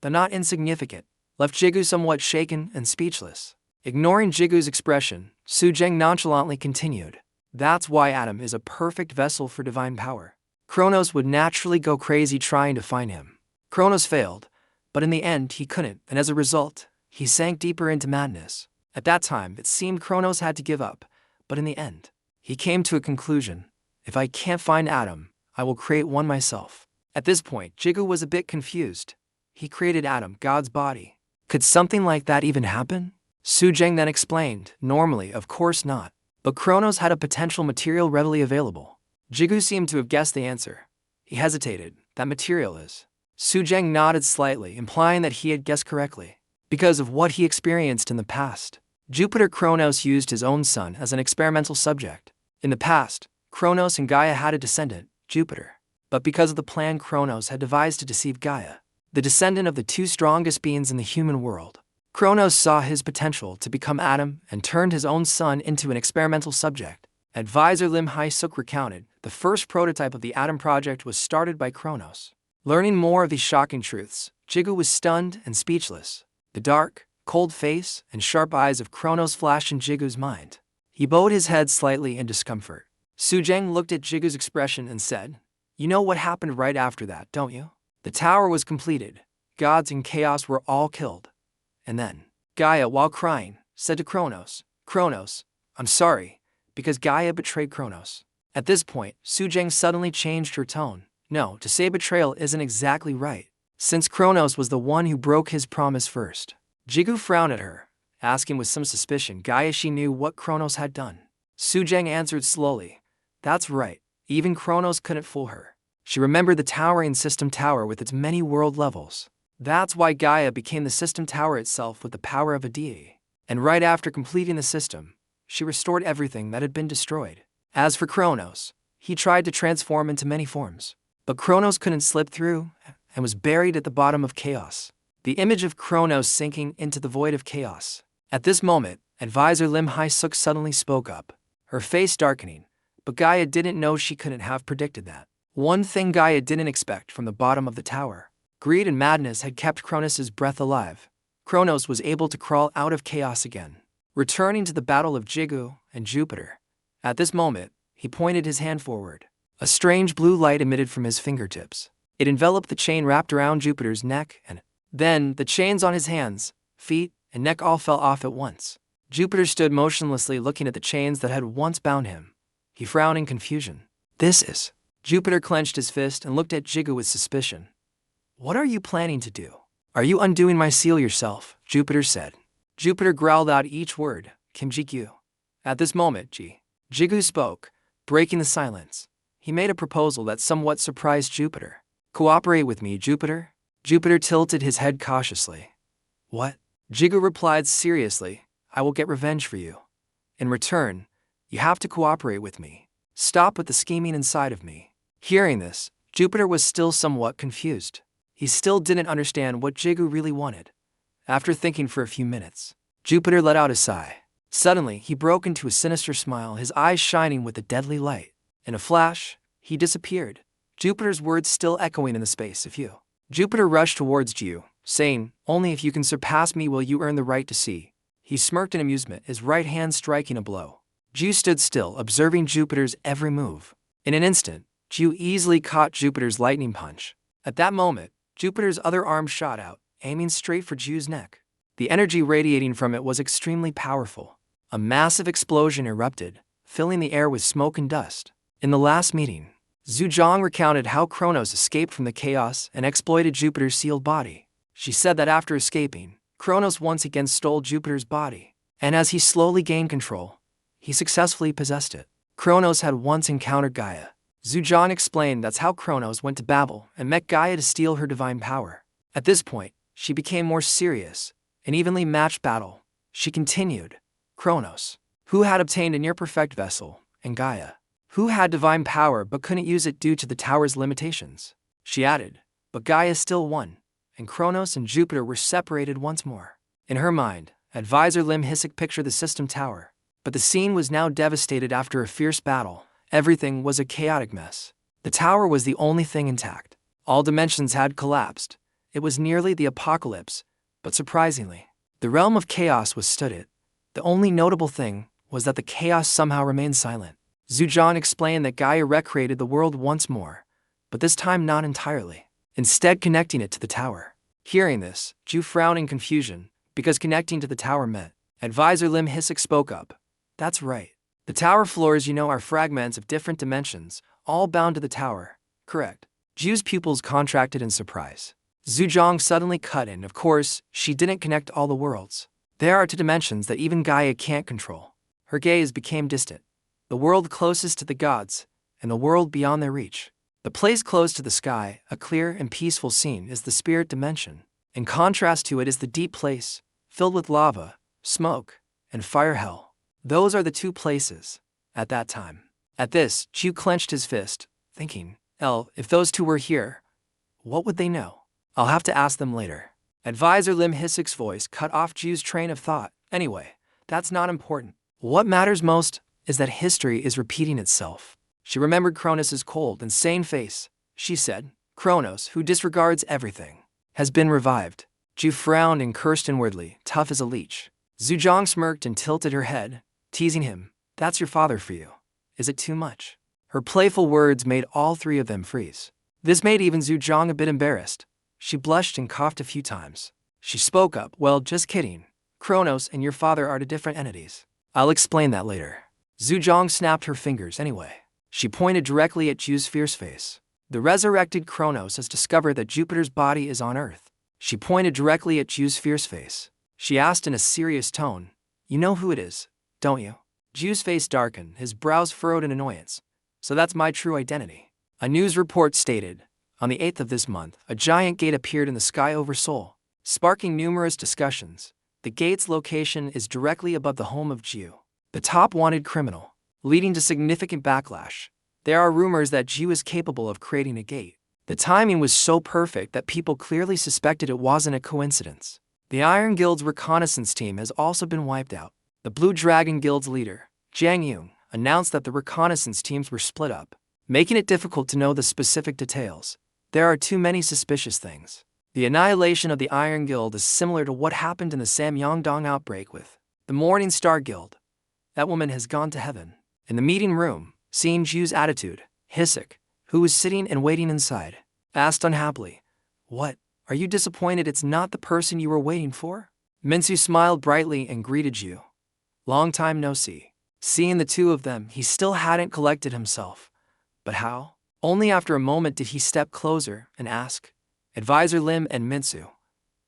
though not insignificant, left Jigu somewhat shaken and speechless. Ignoring Jigu's expression, Su Jang nonchalantly continued. That's why Adam is a perfect vessel for divine power. Kronos would naturally go crazy trying to find him. Kronos failed, but in the end he couldn't, and as a result, he sank deeper into madness. At that time, it seemed Kronos had to give up, but in the end, he came to a conclusion. If I can't find Adam, I will create one myself. At this point, Jigu was a bit confused. He created Adam, God's body. Could something like that even happen? Su Jang then explained, normally, of course not. But Kronos had a potential material readily available. Jigu seemed to have guessed the answer. He hesitated. That material is. Su Jang nodded slightly, implying that he had guessed correctly. Because of what he experienced in the past. Jupiter Kronos used his own son as an experimental subject. In the past, Kronos and Gaia had a descendant, Jupiter. But because of the plan Kronos had devised to deceive Gaia, the descendant of the two strongest beings in the human world, Kronos saw his potential to become Adam and turned his own son into an experimental subject. Advisor Lim Hai-suk recounted, the first prototype of the Adam project was started by Kronos. Learning more of these shocking truths, Jigu was stunned and speechless. The dark, cold face and sharp eyes of Kronos flashed in Jigu's mind. He bowed his head slightly in discomfort. Su Jang looked at Jigu's expression and said, "You know what happened right after that, don't you? The tower was completed. Gods and chaos were all killed. And then, Gaia, while crying, said to Kronos, 'Kronos, I'm sorry,' because Gaia betrayed Kronos." At this point, Su Jang suddenly changed her tone. No, to say betrayal isn't exactly right, since Kronos was the one who broke his promise first. Jigu frowned at her, asking with some suspicion Gaia she knew what Kronos had done. Su Jang answered slowly, "That's right, even Kronos couldn't fool her." She remembered the towering system tower with its many world levels. That's why Gaia became the system tower itself with the power of a deity. And right after completing the system, she restored everything that had been destroyed. As for Kronos, he tried to transform into many forms. But Kronos couldn't slip through and was buried at the bottom of chaos. The image of Kronos sinking into the void of chaos. At this moment, Advisor Lim Hai-suk suddenly spoke up, her face darkening, but Gaia didn't know she couldn't have predicted that. One thing Gaia didn't expect from the bottom of the tower. Greed and madness had kept Kronos' breath alive. Kronos was able to crawl out of chaos again, returning to the battle of Jigu and Jupiter. At this moment, he pointed his hand forward. A strange blue light emitted from his fingertips. It enveloped the chain wrapped around Jupiter's neck, and then the chains on his hands, feet, and neck all fell off at once. Jupiter stood motionlessly looking at the chains that had once bound him. He frowned in confusion. "This is..." Jupiter clenched his fist and looked at Jigu with suspicion. "What are you planning to do? Are you undoing my seal yourself?" Jupiter said. Jupiter growled out each word, "Kim Ji-gyu." At this moment, Jigu spoke, breaking the silence. He made a proposal that somewhat surprised Jupiter. "Cooperate with me, Jupiter." Jupiter tilted his head cautiously. "What?" Jigu replied seriously, "I will get revenge for you. In return, you have to cooperate with me. Stop with the scheming inside of me." Hearing this, Jupiter was still somewhat confused. He still didn't understand what Jigu really wanted. After thinking for a few minutes, Jupiter let out a sigh. Suddenly, he broke into a sinister smile, his eyes shining with a deadly light. In a flash, he disappeared, Jupiter's words still echoing in the space of you. Jupiter rushed towards Jiu, saying, "Only if you can surpass me will you earn the right to see." He smirked in amusement, his right hand striking a blow. Jiu stood still, observing Jupiter's every move. In an instant, Jiu easily caught Jupiter's lightning punch. At that moment, Jupiter's other arm shot out, aiming straight for Jiu's neck. The energy radiating from it was extremely powerful. A massive explosion erupted, filling the air with smoke and dust. In the last meeting, Su Jang recounted how Kronos escaped from the chaos and exploited Jupiter's sealed body. She said that after escaping, Kronos once again stole Jupiter's body, and as he slowly gained control, he successfully possessed it. Kronos had once encountered Gaia. Su Jang explained that's how Kronos went to Babel and met Gaia to steal her divine power. At this point, she became more serious, an evenly matched battle. She continued, Kronos, who had obtained a near-perfect vessel, and Gaia, who had divine power but couldn't use it due to the tower's limitations. She added, but Gaia still won, and Kronos and Jupiter were separated once more. In her mind, Advisor Lim Hisik pictured the system tower, but the scene was now devastated after a fierce battle. Everything was a chaotic mess. The tower was the only thing intact. All dimensions had collapsed. It was nearly the apocalypse, but surprisingly, the realm of chaos withstood it. The only notable thing was that the chaos somehow remained silent. Su Jang explained that Gaia recreated the world once more, but this time not entirely, instead connecting it to the tower. Hearing this, Ju frowned in confusion, because connecting to the tower meant. Advisor Lim Hisik spoke up. That's right. The tower floors are fragments of different dimensions, all bound to the tower. Correct. Ju's pupils contracted in surprise. Su Jang suddenly cut in. Of course, she didn't connect all the worlds. There are two dimensions that even Gaia can't control. Her gaze became distant. The world closest to the gods, and the world beyond their reach. The place close to the sky, a clear and peaceful scene, is the spirit dimension. In contrast to it is the deep place, filled with lava, smoke, and fire hell. Those are the two places, at that time. At this, Ju clenched his fist, thinking, if those two were here, what would they know? I'll have to ask them later. Advisor Lim Hisik's voice cut off Ju's train of thought. Anyway, that's not important. What matters most is that history is repeating itself. She remembered Kronos' cold and sane face. She said, Kronos, who disregards everything, has been revived. Ju frowned and cursed inwardly, tough as a leech. Su Jang smirked and tilted her head, teasing him. That's your father for you. Is it too much? Her playful words made all three of them freeze. This made even Su Jang a bit embarrassed. She blushed and coughed a few times. She spoke up, well, just kidding. Kronos and your father are two different entities. I'll explain that later. Su Jang snapped her fingers anyway. She pointed directly at Ju's fierce face. The resurrected Kronos has discovered that Jupiter's body is on Earth. She pointed directly at Ju's fierce face. She asked in a serious tone, you know who it is, don't you? Ju's face darkened, his brows furrowed in annoyance. So that's my true identity. A news report stated, on the 8th of this month, a giant gate appeared in the sky over Seoul, sparking numerous discussions. The gate's location is directly above the home of Ju, the top wanted criminal, leading to significant backlash. There are rumors that Ju is capable of creating a gate. The timing was so perfect that people clearly suspected it wasn't a coincidence. The Iron Guild's reconnaissance team has also been wiped out. The Blue Dragon Guild's leader, Jang Young, announced that the reconnaissance teams were split up, making it difficult to know the specific details. There are too many suspicious things. The annihilation of the Iron Guild is similar to what happened in the Samyongdong outbreak with the Morning Star Guild. That woman has gone to heaven. In the meeting room, seeing Ju's attitude, Hisik, who was sitting and waiting inside, asked unhappily, what, are you disappointed it's not the person you were waiting for? Minsu smiled brightly and greeted Ju. Long time no see. Seeing the two of them, he still hadn't collected himself. But how? Only after a moment did he step closer and ask, Advisor Lim and Minsu,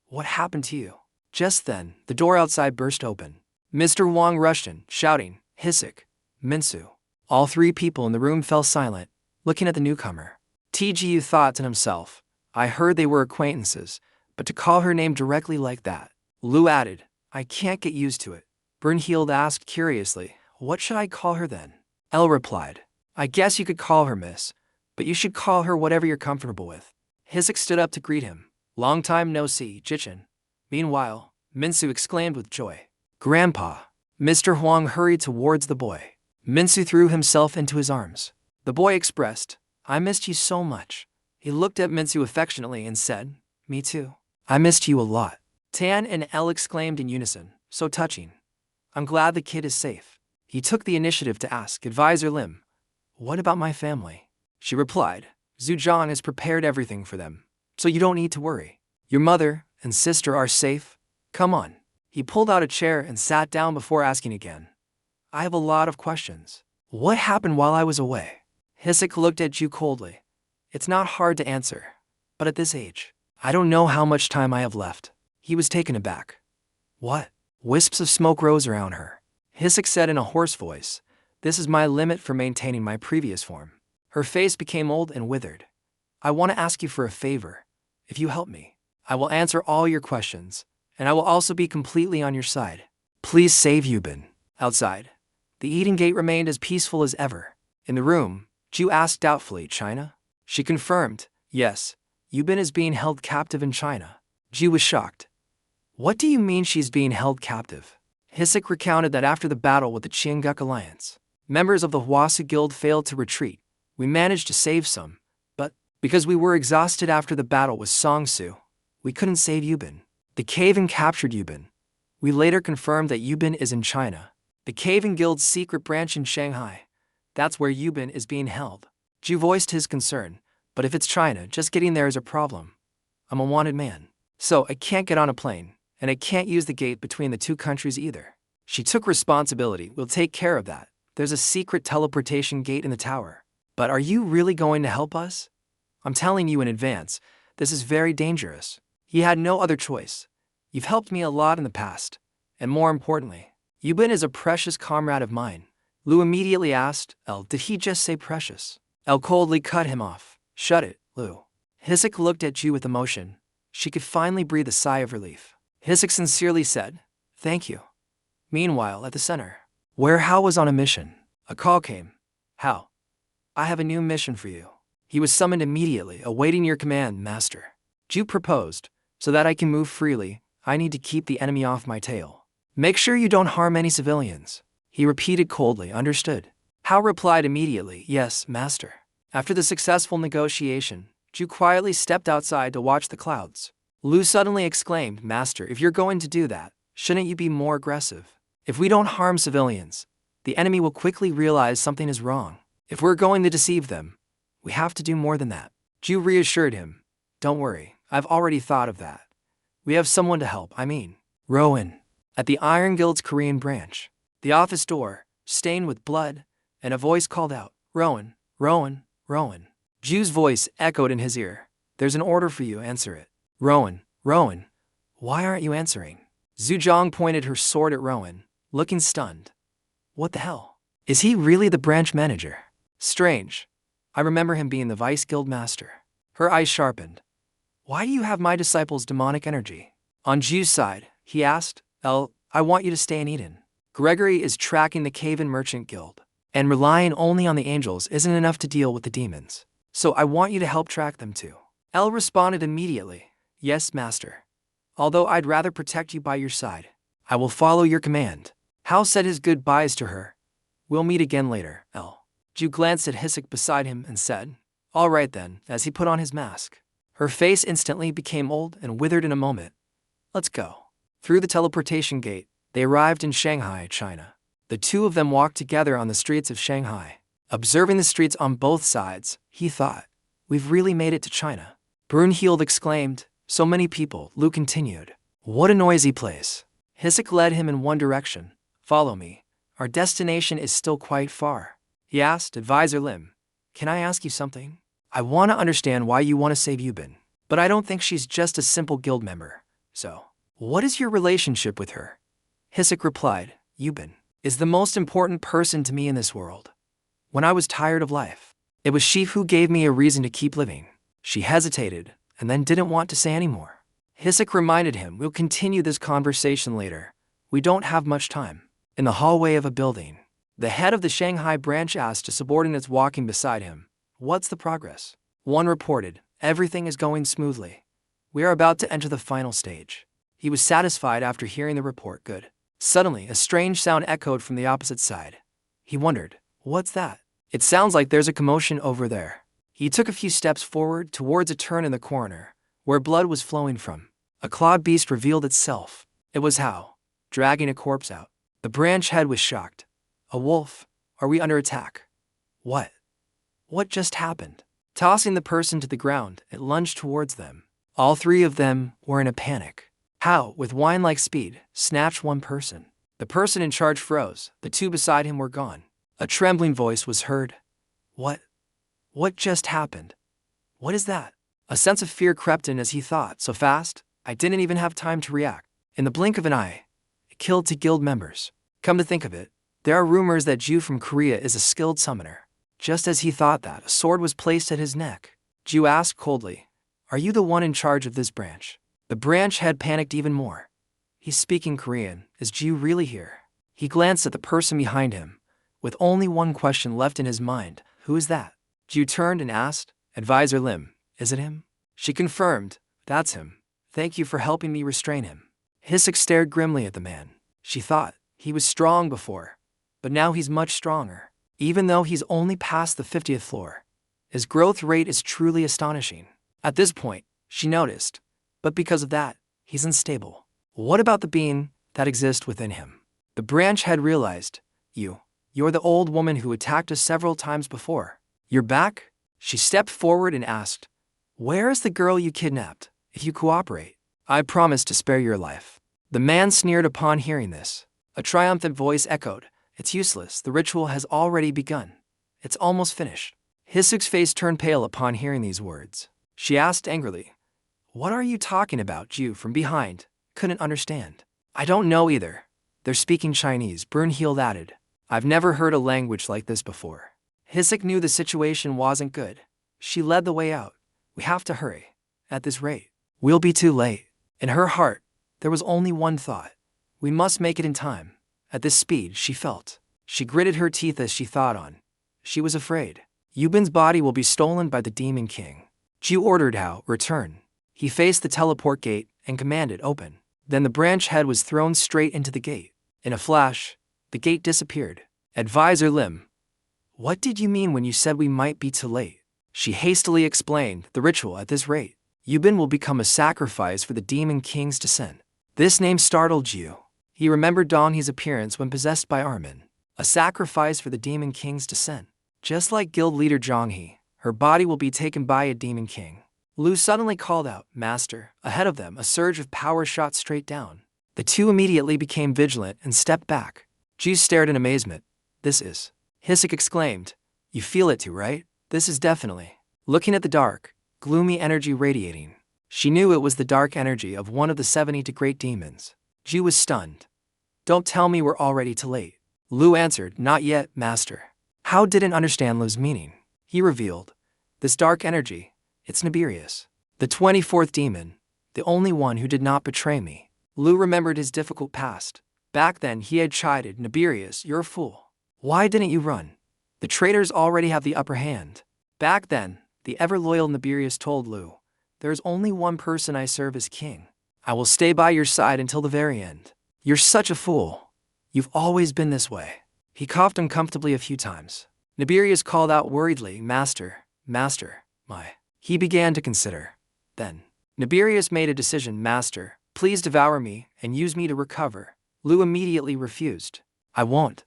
what happened to you? Just then, the door outside burst open. Mr. Wang rushed in, shouting, Hisik, Minsu. All three people in the room fell silent, looking at the newcomer. TGU thought to himself, I heard they were acquaintances, but to call her name directly like that. Lu added, I can't get used to it. Brunhild asked curiously, what should I call her then? Elle replied, I guess you could call her Miss, but you should call her whatever you're comfortable with. Hisik stood up to greet him. Long time no see, Jichin. Meanwhile, Minsu exclaimed with joy. Grandpa. Mr. Huang hurried towards the boy. Minsu threw himself into his arms. The boy expressed, I missed you so much. He looked at Minsu affectionately and said, me too. I missed you a lot. Tan and Elle exclaimed in unison, so touching. I'm glad the kid is safe. He took the initiative to ask Advisor Lim, what about my family? She replied, Su Jang has prepared everything for them, so you don't need to worry. Your mother and sister are safe. Come on. He pulled out a chair and sat down before asking again. I have a lot of questions. What happened while I was away? Hisik looked at Ju coldly. It's not hard to answer, but at this age, I don't know how much time I have left. He was taken aback. What? Wisps of smoke rose around her. Hisik said in a hoarse voice, this is my limit for maintaining my previous form. Her face became old and withered. I want to ask you for a favor. If you help me, I will answer all your questions, and I will also be completely on your side. Please save Yubin. Outside, the eating gate remained as peaceful as ever. In the room, Ju asked doubtfully, China? She confirmed, yes, Yubin is being held captive in China. Ju was shocked. What do you mean she's being held captive? Hisik recounted that after the battle with the Qianguk Alliance, members of the Hwasu Guild failed to retreat. We managed to save some, but because we were exhausted after the battle with Songsu, we couldn't save Yubin. The Cave-in captured Yubin. We later confirmed that Yubin is in China. The Cave-in Guild's secret branch in Shanghai. That's where Yubin is being held. Ju voiced his concern, but if it's China, just getting there is a problem. I'm a wanted man, so I can't get on a plane, and I can't use the gate between the two countries either. She took responsibility. We'll take care of that. There's a secret teleportation gate in the tower. But are you really going to help us? I'm telling you in advance, this is very dangerous. He had no other choice. You've helped me a lot in the past, and more importantly, Yubin is a precious comrade of mine. Lu immediately asked, L, did he just say precious? L coldly cut him off. Shut it, Lu. Hisik looked at Ju with emotion. She could finally breathe a sigh of relief. Hisik sincerely said, thank you. Meanwhile, at the center, where Hao was on a mission, a call came. Hao, I have a new mission for you. He was summoned immediately, awaiting your command, Master. Ju proposed, so that I can move freely, I need to keep the enemy off my tail. Make sure you don't harm any civilians. He repeated coldly, understood. Hao replied immediately, yes, Master. After the successful negotiation, Ju quietly stepped outside to watch the clouds. Lu suddenly exclaimed, Master, if you're going to do that, shouldn't you be more aggressive? If we don't harm civilians, the enemy will quickly realize something is wrong. If we're going to deceive them, we have to do more than that. Ju reassured him, don't worry, I've already thought of that. We have someone to help, Rowan. At the Iron Guild's Korean branch, the office door, stained with blood, and a voice called out, Rowan, Rowan, Rowan. Ju's voice echoed in his ear. There's an order for you, answer it. Rowan, Rowan, why aren't you answering? Su Jang pointed her sword at Rowan, looking stunned. What the hell? Is he really the branch manager? Strange. I remember him being the vice guild master. Her eyes sharpened. Why do you have my disciple's demonic energy? On Ju's side, he asked, L, I want you to stay in Eden. Gregory is tracking the Cave-in Merchant Guild, and relying only on the angels isn't enough to deal with the demons. So I want you to help track them too. L responded immediately, yes, Master. Although I'd rather protect you by your side, I will follow your command. Hao said his goodbyes to her. We'll meet again later, L. Ju glanced at Hisik beside him and said, all right then, as he put on his mask. Her face instantly became old and withered in a moment. Let's go. Through the teleportation gate, they arrived in Shanghai, China. The two of them walked together on the streets of Shanghai. Observing the streets on both sides, he thought, we've really made it to China. Brunhild exclaimed, so many people. Lu continued, what a noisy place. Hisik led him in one direction. Follow me. Our destination is still quite far. He asked Advisor Lim, can I ask you something? I want to understand why you want to save Yubin, but I don't think she's just a simple guild member. So, what is your relationship with her? Hisik replied, Yubin is the most important person to me in this world. When I was tired of life, it was she who gave me a reason to keep living. She hesitated, and then didn't want to say any more. Hisik reminded him, we'll continue this conversation later. We don't have much time. In the hallway of a building, the head of the Shanghai branch asked to subordinates walking beside him, what's the progress? One reported, everything is going smoothly. We are about to enter the final stage. He was satisfied after hearing the report, good. Suddenly, a strange sound echoed from the opposite side. He wondered, what's that? It sounds like there's a commotion over there. He took a few steps forward towards a turn in the corner, where blood was flowing from. A clawed beast revealed itself. It was Hao, dragging a corpse out. The branch head was shocked. A wolf? Are we under attack? What? What just happened? Tossing the person to the ground, it lunged towards them. All three of them were in a panic. Hao, with wine-like speed, snatched one person. The person in charge froze. The two beside him were gone. A trembling voice was heard. What? What just happened? What is that? A sense of fear crept in as he thought, so fast, I didn't even have time to react. In the blink of an eye, it killed 2 guild members. Come to think of it, there are rumors that Ju from Korea is a skilled summoner. Just as he thought that, a sword was placed at his neck. Ju asked coldly, "Are you the one in charge of this branch?" The branch head panicked even more. He's speaking Korean. Is Ju really here? He glanced at the person behind him, with only one question left in his mind. Who is that? Ju turned and asked, "Advisor Lim, is it him?" She confirmed, "That's him. Thank you for helping me restrain him." Hisik stared grimly at the man. She thought, he was strong before, but now he's much stronger. Even though he's only past the 50th floor, his growth rate is truly astonishing. At this point, she noticed, but because of that, he's unstable. What about the being that exists within him? The branch head realized, You're the old woman who attacked us several times before. You're back? She stepped forward and asked, "Where is the girl you kidnapped? If you cooperate, I promise to spare your life." The man sneered upon hearing this. A triumphant voice echoed, "It's useless, the ritual has already begun. It's almost finished." Hisuk's face turned pale upon hearing these words. She asked angrily, "What are you talking about?" Ju from behind couldn't understand. "I don't know either. They're speaking Chinese," Brunhild added. "I've never heard a language like this before." Hisuk knew the situation wasn't good. She led the way out. "We have to hurry. At this rate, we'll be too late." In her heart, there was only one thought. We must make it in time. At this speed, she felt. She gritted her teeth as she thought on. She was afraid. Yubin's body will be stolen by the Demon King. Ju ordered Hao, "Return." He faced the teleport gate and commanded, "Open." Then the branch head was thrown straight into the gate. In a flash, the gate disappeared. "Advisor Lim, what did you mean when you said we might be too late?" She hastily explained, "The ritual at this rate, Yubin will become a sacrifice for the Demon King's descent." This name startled Ju. He remembered Dong He's appearance when possessed by Armin. A sacrifice for the Demon King's descent. Just like guild leader Zhang He, her body will be taken by a Demon King. Lu suddenly called out, "Master." Ahead of them, a surge of power shot straight down. The two immediately became vigilant and stepped back. Ju stared in amazement. "This is..." Hisuk exclaimed, "You feel it too, right? This is definitely..." Looking at the dark, gloomy energy radiating, she knew it was the dark energy of one of the 70 great demons. Ju was stunned. "Don't tell me we're already too late." Lu answered, "Not yet, Master." Hao didn't understand Lu's meaning. He revealed, "This dark energy, it's Nibirius, the 24th demon, the only one who did not betray me." Lu remembered his difficult past. Back then he had chided, "Nibirius, you're a fool. Why didn't you run? The traitors already have the upper hand." Back then, the ever-loyal Nibirius told Lu, "There is only one person I serve as king. I will stay by your side until the very end." "You're such a fool. You've always been this way." He coughed uncomfortably a few times. Nibirius called out worriedly, Master, my..." He began to consider. Then, Nibirius made a decision, "Master, please devour me and use me to recover." Lu immediately refused. "I won't.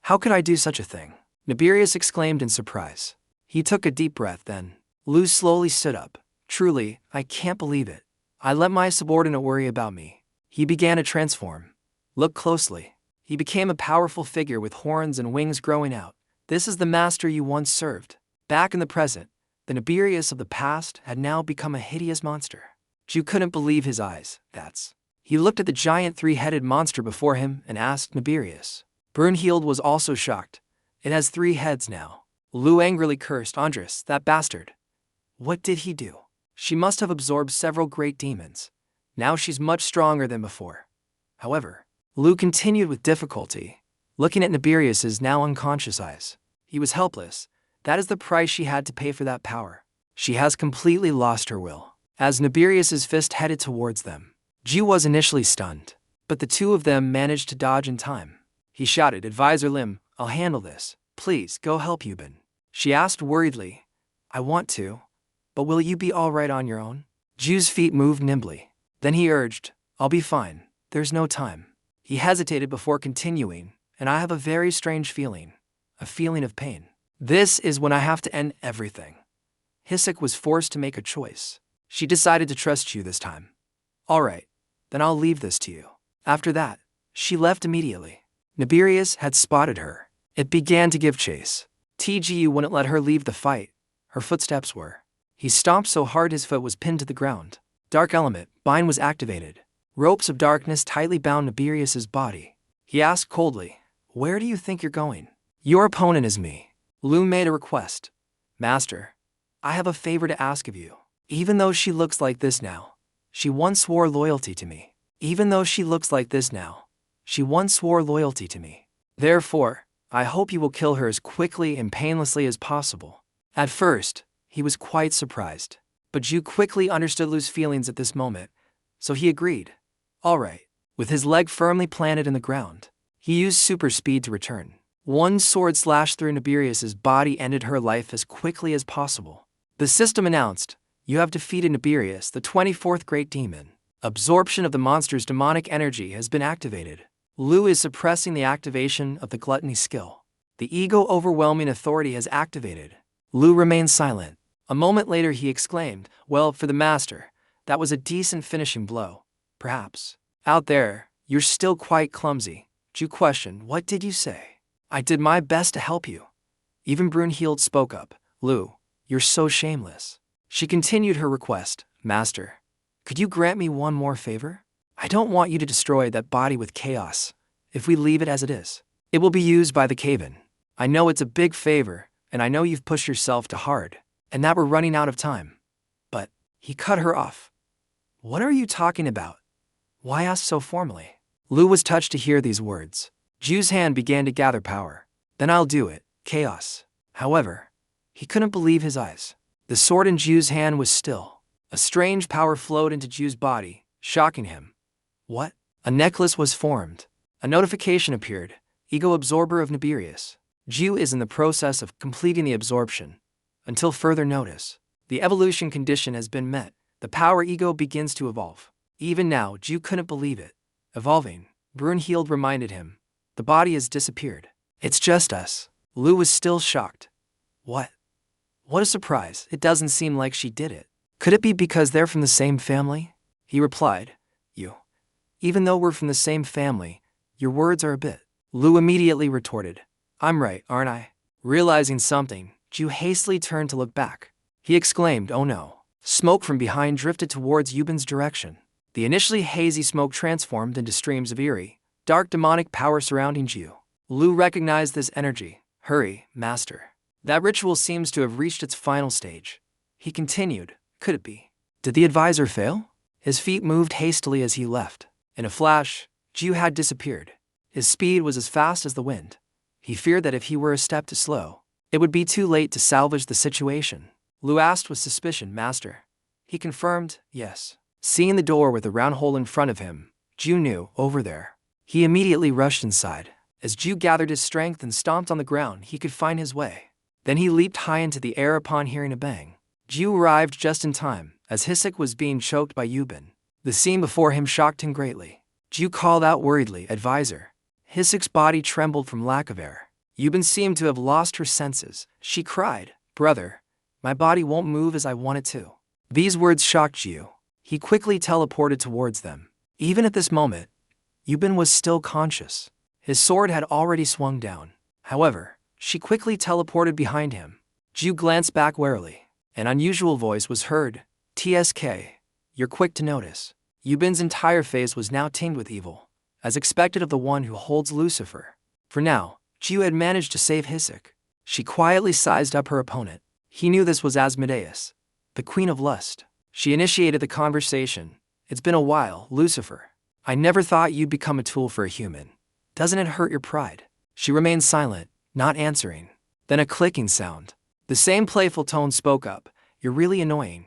How could I do such a thing?" Nibirius exclaimed in surprise. He took a deep breath then. Lu slowly stood up. "Truly, I can't believe it. I let my subordinate worry about me." He began to transform. Look closely. He became a powerful figure with horns and wings growing out. This is the master you once served. Back in the present, the Nibirius of the past had now become a hideous monster. Ju couldn't believe his eyes. He looked at the giant 3-headed monster before him and asked Nibirius. Brunhild was also shocked. "It has 3 heads now." Lu angrily cursed, "Andres, that bastard. What did he do?" She must have absorbed several great demons. Now she's much stronger than before. However, Lu continued with difficulty, looking at Nibirius's now unconscious eyes. He was helpless. That is the price she had to pay for that power. She has completely lost her will. As Nibirius's fist headed towards them, Ju was initially stunned, but the two of them managed to dodge in time. He shouted, "Advisor Lim, I'll handle this. Please, go help Yubin." She asked worriedly, "I want to, but will you be all right on your own?" Ju's feet moved nimbly. Then he urged, "I'll be fine. There's no time." He hesitated before continuing, "And I have a very strange feeling. A feeling of pain. This is when I have to end everything." Hisuk was forced to make a choice. She decided to trust you this time. "All right, then I'll leave this to you." After that, she left immediately. Nibirius had spotted her. It began to give chase. TGU wouldn't let her leave the fight. Her footsteps were. He stomped so hard his foot was pinned to the ground. Dark element, bind was activated. Ropes of darkness tightly bound Nibirius's body. He asked coldly, "Where do you think you're going?" "Your opponent is me. Lu made a request. Master, I have a favor to ask of you. Even though she looks like this now, she once swore loyalty to me. Even though she looks like this now, she once swore loyalty to me. Therefore, I hope you will kill her as quickly and painlessly as possible. At first, he was quite surprised, but Ju quickly understood Lu's feelings at this moment, so he agreed. All right. With his leg firmly planted in the ground, he used super speed to return. One sword slash through Nibirius's body ended her life as quickly as possible. The system announced, you have defeated Nibirius, the 24th Great Demon. Absorption of the monster's demonic energy has been activated. Lu is suppressing the activation of the gluttony skill. The ego-overwhelming authority has activated. Lu remained silent. A moment later he exclaimed, well, for the master, that was a decent finishing blow. Perhaps. Out there, you're still quite clumsy. Ju questioned, what did you say? I did my best to help you. Even Brunhild spoke up. Lu, you're so shameless. She continued her request. Master, could you grant me one more favor? I don't want you to destroy that body with chaos. If we leave it as it is, it will be used by the Caven. I know it's a big favor, and I know you've pushed yourself to hard, and that we're running out of time. But, he cut her off. What are you talking about? Why ask so formally? Lu was touched to hear these words. Ju's hand began to gather power. Then I'll do it, chaos. However, he couldn't believe his eyes. The sword in Ju's hand was still. A strange power flowed into Ju's body, shocking him. What? A necklace was formed. A notification appeared. Ego absorber of Nibirius. Ju is in the process of completing the absorption. Until further notice, the evolution condition has been met. The power ego begins to evolve. Even now, Ju couldn't believe it. Evolving, Brunhild reminded him. The body has disappeared. It's just us. Lu was still shocked. What? What a surprise. It doesn't seem like she did it. Could it be because they're from the same family? He replied. You. Even though we're from the same family, your words are a bit. Lu immediately retorted. I'm right, aren't I? Realizing something, Ju hastily turned to look back. He exclaimed, oh no. Smoke from behind drifted towards Yubin's direction. The initially hazy smoke transformed into streams of eerie, dark demonic power surrounding Ju. Lu recognized this energy. Hurry, master. That ritual seems to have reached its final stage. He continued. Could it be? Did the advisor fail? His feet moved hastily as he left. In a flash, Ju had disappeared. His speed was as fast as the wind. He feared that if he were a step too slow, it would be too late to salvage the situation. Lu asked with suspicion, Master. He confirmed, yes. Seeing the door with a round hole in front of him, Ju knew, over there. He immediately rushed inside. As Ju gathered his strength and stomped on the ground, he could find his way. Then he leaped high into the air upon hearing a bang. Ju arrived just in time, as Hisik was being choked by Yubin. The scene before him shocked him greatly. Ju called out worriedly, Advisor. Hisik's body trembled from lack of air. Yubin seemed to have lost her senses. She cried, Brother, my body won't move as I want it to. These words shocked Ju. He quickly teleported towards them. Even at this moment, Yubin was still conscious. His sword had already swung down. However, she quickly teleported behind him. Ju glanced back warily. An unusual voice was heard. TSK, you're quick to notice. Yubin's entire face was now tinged with evil, as expected of the one who holds Lucifer. For now, Ju had managed to save Hisik. She quietly sized up her opponent. He knew this was Asmodeus, the Queen of Lust. She initiated the conversation. It's been a while, Lucifer. I never thought you'd become a tool for a human. Doesn't it hurt your pride? She remained silent, not answering. Then a clicking sound. The same playful tone spoke up. You're really annoying.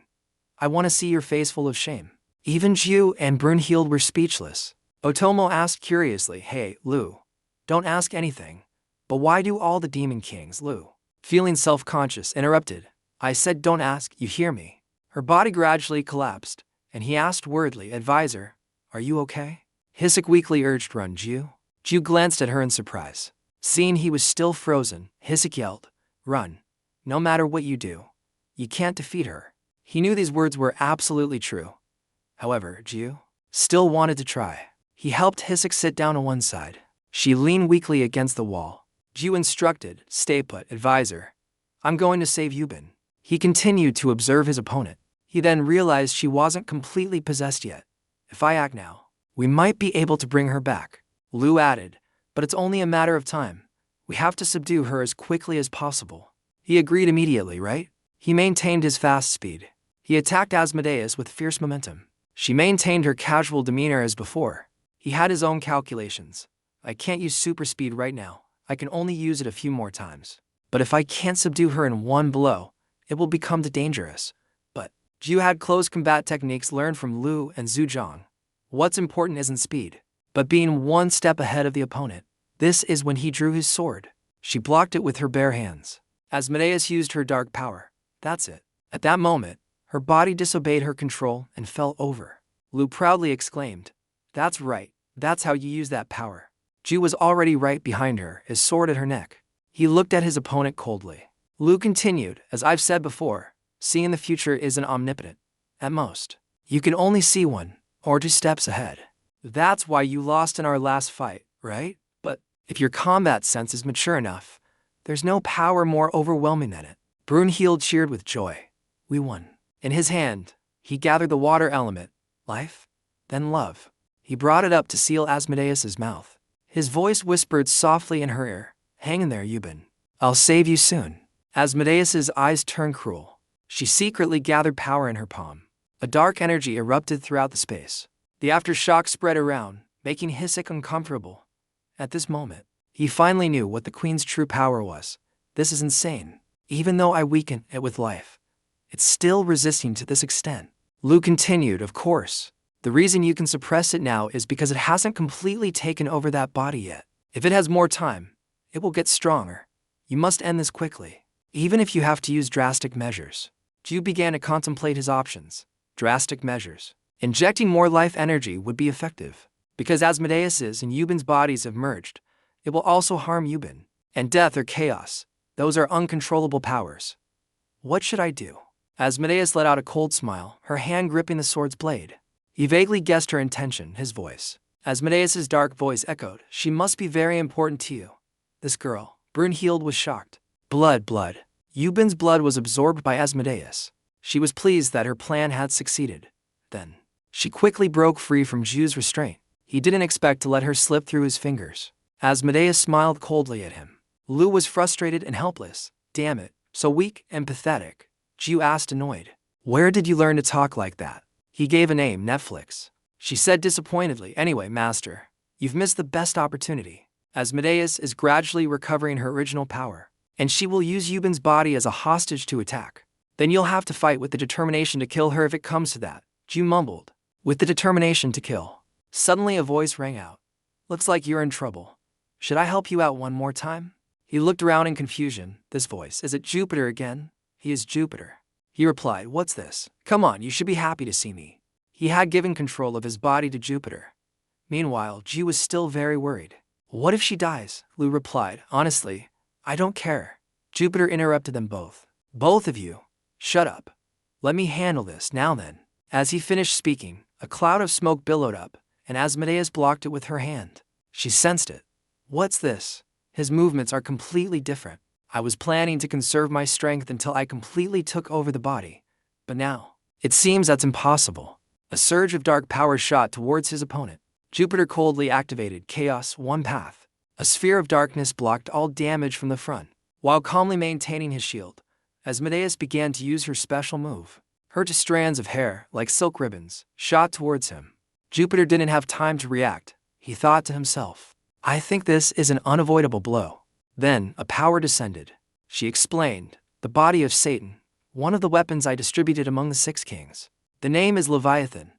I want to see your face full of shame. Even Ju and Brunhild were speechless. Otomo asked curiously, Hey, Lu. Don't ask anything. But why do all the demon kings, Lu? Feeling self-conscious, interrupted. I said don't ask, you hear me. Her body gradually collapsed, and he asked worriedly, Advisor, are you okay? Hisik weakly urged, Run, Ju. Ju glanced at her in surprise. Seeing he was still frozen, Hisik yelled, Run. No matter what you do, you can't defeat her. He knew these words were absolutely true. However, Ju still wanted to try. He helped Hisik sit down on one side. She leaned weakly against the wall. Ju instructed, Stay put, Advisor. I'm going to save Yubin. He continued to observe his opponent. He then realized she wasn't completely possessed yet. If I act now, we might be able to bring her back. Lu added, but it's only a matter of time. We have to subdue her as quickly as possible. He agreed immediately, right? He maintained his fast speed. He attacked Asmodeus with fierce momentum. She maintained her casual demeanor as before. He had his own calculations. I can't use super speed right now. I can only use it a few more times. But if I can't subdue her in one blow, it will become dangerous. But Ju had close combat techniques learned from Lu and Su Jang. What's important isn't speed, but being one step ahead of the opponent. This is when he drew his sword. She blocked it with her bare hands. Asmodeus used her dark power. That's it. At that moment, her body disobeyed her control and fell over. Lu proudly exclaimed, "That's right, that's how you use that power." Ju was already right behind her, his sword at her neck. He looked at his opponent coldly. Lu continued, "As I've said before, seeing the future isn't omnipotent. At most, you can only see 1 or 2 steps ahead. That's why you lost in our last fight, right? But if your combat sense is mature enough, there's no power more overwhelming than it." Brunhild cheered with joy. "We won." In his hand, he gathered the water element, life, then love. He brought it up to seal Asmodeus's mouth. His voice whispered softly in her ear, "Hang in there, Yubin. I'll save you soon." Asmodeus's eyes turned cruel. She secretly gathered power in her palm. A dark energy erupted throughout the space. The aftershock spread around, making Hisek uncomfortable. At this moment, he finally knew what the Queen's true power was. This is insane. Even though I weaken it with life, it's still resisting to this extent. Lu continued, "Of course. The reason you can suppress it now is because it hasn't completely taken over that body yet. If it has more time, it will get stronger. You must end this quickly, even if you have to use drastic measures." Ju began to contemplate his options. Drastic measures. Injecting more life energy would be effective. Because Asmodeus's and Yubin's bodies have merged, it will also harm Yubin. And death or chaos, those are uncontrollable powers. What should I do? Asmodeus let out a cold smile, her hand gripping the sword's blade. He vaguely guessed her intention, his voice. Asmodeus's dark voice echoed, "She must be very important to you." This girl. Brunhild was shocked. Blood. Yubin's blood was absorbed by Asmodeus. She was pleased that her plan had succeeded. Then, she quickly broke free from Ju's restraint. He didn't expect to let her slip through his fingers. Asmodeus smiled coldly at him. Lu was frustrated and helpless. "Damn it, so weak and pathetic." Ju asked, annoyed. "Where did you learn to talk like that?" He gave a name, Netflix. She said disappointedly, "Anyway, master, you've missed the best opportunity. Asmodeus is gradually recovering her original power, and she will use Yubin's body as a hostage to attack. Then you'll have to fight with the determination to kill her if it comes to that." Ju mumbled, "With the determination to kill." Suddenly a voice rang out. "Looks like you're in trouble. Should I help you out one more time?" He looked around in confusion. This voice, is it Jupiter again? He is Jupiter. He replied, "What's this? Come on, you should be happy to see me." He had given control of his body to Jupiter. Meanwhile, Ju was still very worried. "What if she dies?" Lu replied, "Honestly, I don't care." Jupiter interrupted them both. "Both of you, shut up. Let me handle this now then." As he finished speaking, a cloud of smoke billowed up, and Asmodeus blocked it with her hand. She sensed it. "What's this? His movements are completely different. I was planning to conserve my strength until I completely took over the body. But now, it seems that's impossible." A surge of dark power shot towards his opponent. Jupiter coldly activated Chaos One Path. A sphere of darkness blocked all damage from the front. While calmly maintaining his shield, Asmodeus began to use her special move. Her 2 strands of hair, like silk ribbons, shot towards him. Jupiter didn't have time to react. He thought to himself, "I think this is an unavoidable blow." Then, a power descended. She explained, "The body of Satan, one of the weapons I distributed among the 6 kings. The name is Leviathan.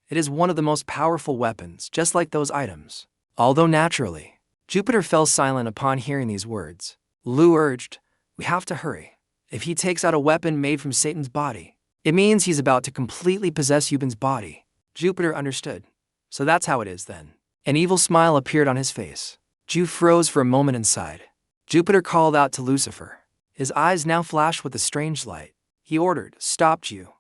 It is one of the most powerful weapons, just like those items." Although naturally, Jupiter fell silent upon hearing these words. Lu urged, "We have to hurry. If he takes out a weapon made from Satan's body, it means he's about to completely possess Yubin's body." Jupiter understood. "So that's how it is then." An evil smile appeared on his face. Ju froze for a moment inside. Jupiter called out to Lucifer. His eyes now flashed with a strange light. He ordered, "Stop, Ju."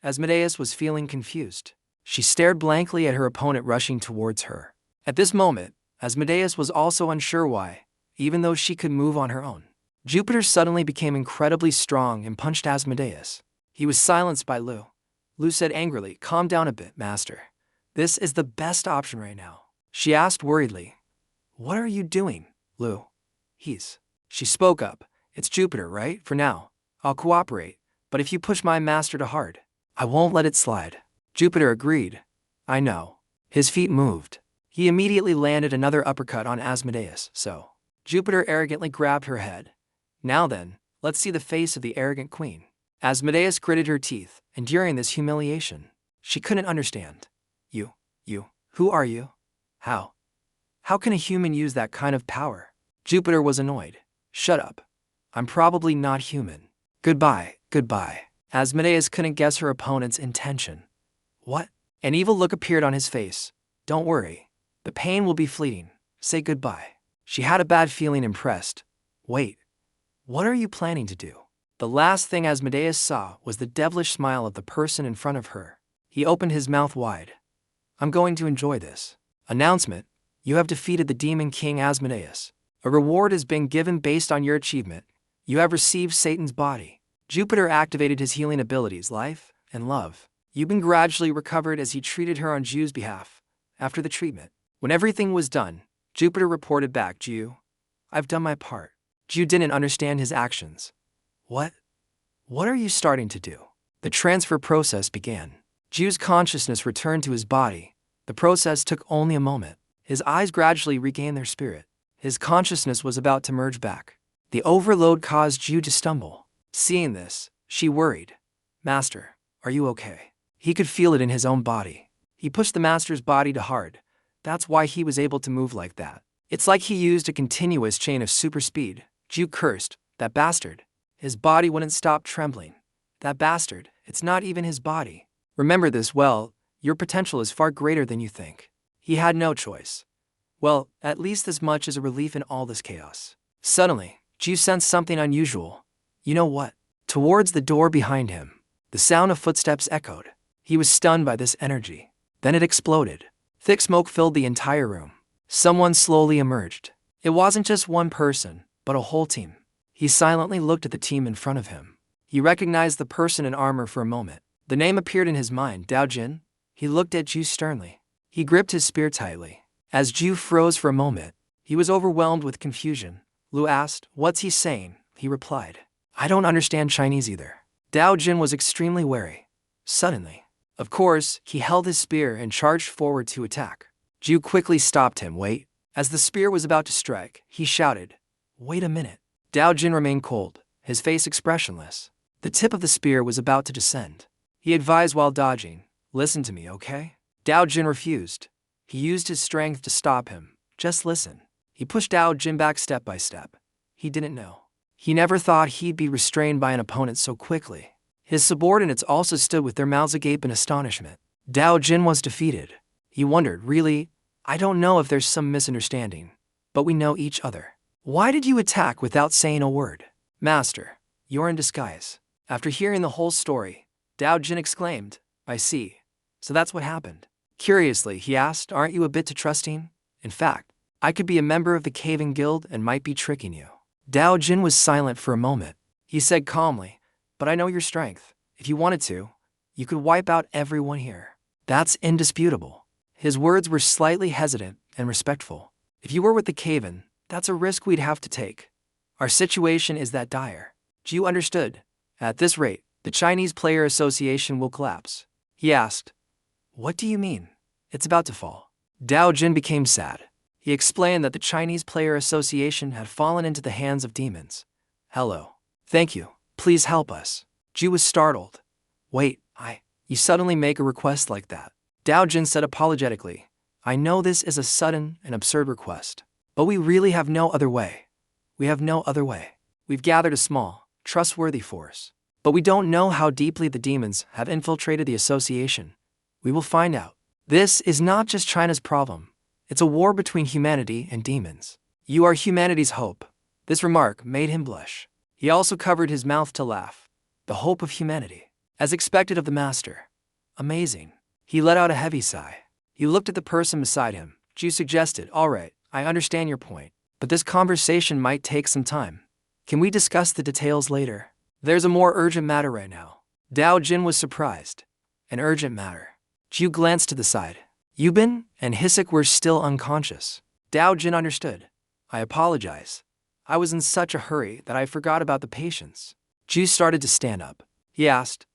Asmodeus was feeling confused. She stared blankly at her opponent rushing towards her. At this moment, Asmodeus was also unsure why, even though she could move on her own. Jupiter suddenly became incredibly strong and punched Asmodeus. He was silenced by Lu. Lu said angrily, "Calm down a bit, master. This is the best option right now." She asked worriedly, "What are you doing, Lu?" She spoke up. It's Jupiter, right? For now. I'll cooperate, but if you push my master too hard, I won't let it slide. Jupiter agreed. I know. His feet moved. He immediately landed another uppercut on Asmodeus, so Jupiter arrogantly grabbed her head. Now then, let's see the face of the arrogant queen. Asmodeus gritted her teeth, enduring this humiliation. She couldn't understand. Who are you? How can a human use that kind of power? Jupiter was annoyed. Shut up. I'm probably not human. Goodbye. Asmodeus couldn't guess her opponent's intention. What? An evil look appeared on his face. Don't worry. The pain will be fleeting. Say goodbye. She had a bad feeling impressed. Wait. What are you planning to do? The last thing Asmodeus saw was the devilish smile of the person in front of her. He opened his mouth wide. I'm going to enjoy this. Announcement. You have defeated the demon king Asmodeus. A reward has been given based on your achievement. You have received Satan's body. Jupiter activated his healing abilities, life and love. Euban gradually recovered as he treated her on Ju's behalf. After the treatment, when everything was done, Jupiter reported back, Ju, I've done my part. Ju didn't understand his actions. What are you starting to do? The transfer process began. Ju's consciousness returned to his body. The process took only a moment. His eyes gradually regained their spirit. His consciousness was about to merge back. The overload caused Ju to stumble. Seeing this, she worried. Master, are you okay? He could feel it in his own body. He pushed the master's body too hard. That's why he was able to move like that. It's like he used a continuous chain of super speed. Ju cursed. That bastard. His body wouldn't stop trembling. That bastard, it's not even his body. Remember this well, your potential is far greater than you think. He had no choice. Well, at least as much as a relief in all this chaos. Suddenly, Ju sensed something unusual. You know what? Towards the door behind him, the sound of footsteps echoed. He was stunned by this energy. Then it exploded. Thick smoke filled the entire room. Someone slowly emerged. It wasn't just one person, but a whole team. He silently looked at the team in front of him. He recognized the person in armor for a moment. The name appeared in his mind, Dao Jin. He looked at Ju sternly. He gripped his spear tightly. As Ju froze for a moment, he was overwhelmed with confusion. Lu asked, what's he saying? He replied, I don't understand Chinese either. Dao Jin was extremely wary. Suddenly, of course, he held his spear and charged forward to attack. Ju quickly stopped him. Wait. As the spear was about to strike, he shouted, wait a minute. Dao Jin remained cold, his face expressionless. The tip of the spear was about to descend. He advised while dodging, listen to me, okay? Dao Jin refused. He used his strength to stop him. Just listen. He pushed Dao Jin back step by step. He didn't know. He never thought he'd be restrained by an opponent so quickly. His subordinates also stood with their mouths agape in astonishment. Dao Jin was defeated. He wondered, really? I don't know if there's some misunderstanding, but we know each other. Why did you attack without saying a word? Master, you're in disguise. After hearing the whole story, Dao Jin exclaimed, I see. So that's what happened. Curiously, he asked, aren't you a bit too trusting? In fact, I could be a member of the Caving Guild and might be tricking you. Dao Jin was silent for a moment. He said calmly, but I know your strength. If you wanted to, you could wipe out everyone here. That's indisputable. His words were slightly hesitant and respectful. If you were with the Caven, that's a risk we'd have to take. Our situation is that dire. Ju understood. At this rate, the Chinese Player Association will collapse. He asked, what do you mean? It's about to fall. Dao Jin became sad. He explained that the Chinese Player Association had fallen into the hands of demons. Hello. Thank you. Please help us. Ju was startled. Wait, you suddenly make a request like that. Dao Jin said apologetically, I know this is a sudden and absurd request, but we really have no other way. We have no other way. We've gathered a small, trustworthy force, but we don't know how deeply the demons have infiltrated the association. We will find out. This is not just China's problem. It's a war between humanity and demons. You are humanity's hope. This remark made him blush. He also covered his mouth to laugh. The hope of humanity. As expected of the master. Amazing. He let out a heavy sigh. He looked at the person beside him. Ju suggested, all right, I understand your point, but this conversation might take some time. Can we discuss the details later? There's a more urgent matter right now. Dao Jin was surprised. An urgent matter. Ju glanced to the side. Euban and Hisik were still unconscious. Dao Jin understood. I apologize. I was in such a hurry that I forgot about the patients. Ju started to stand up. He asked,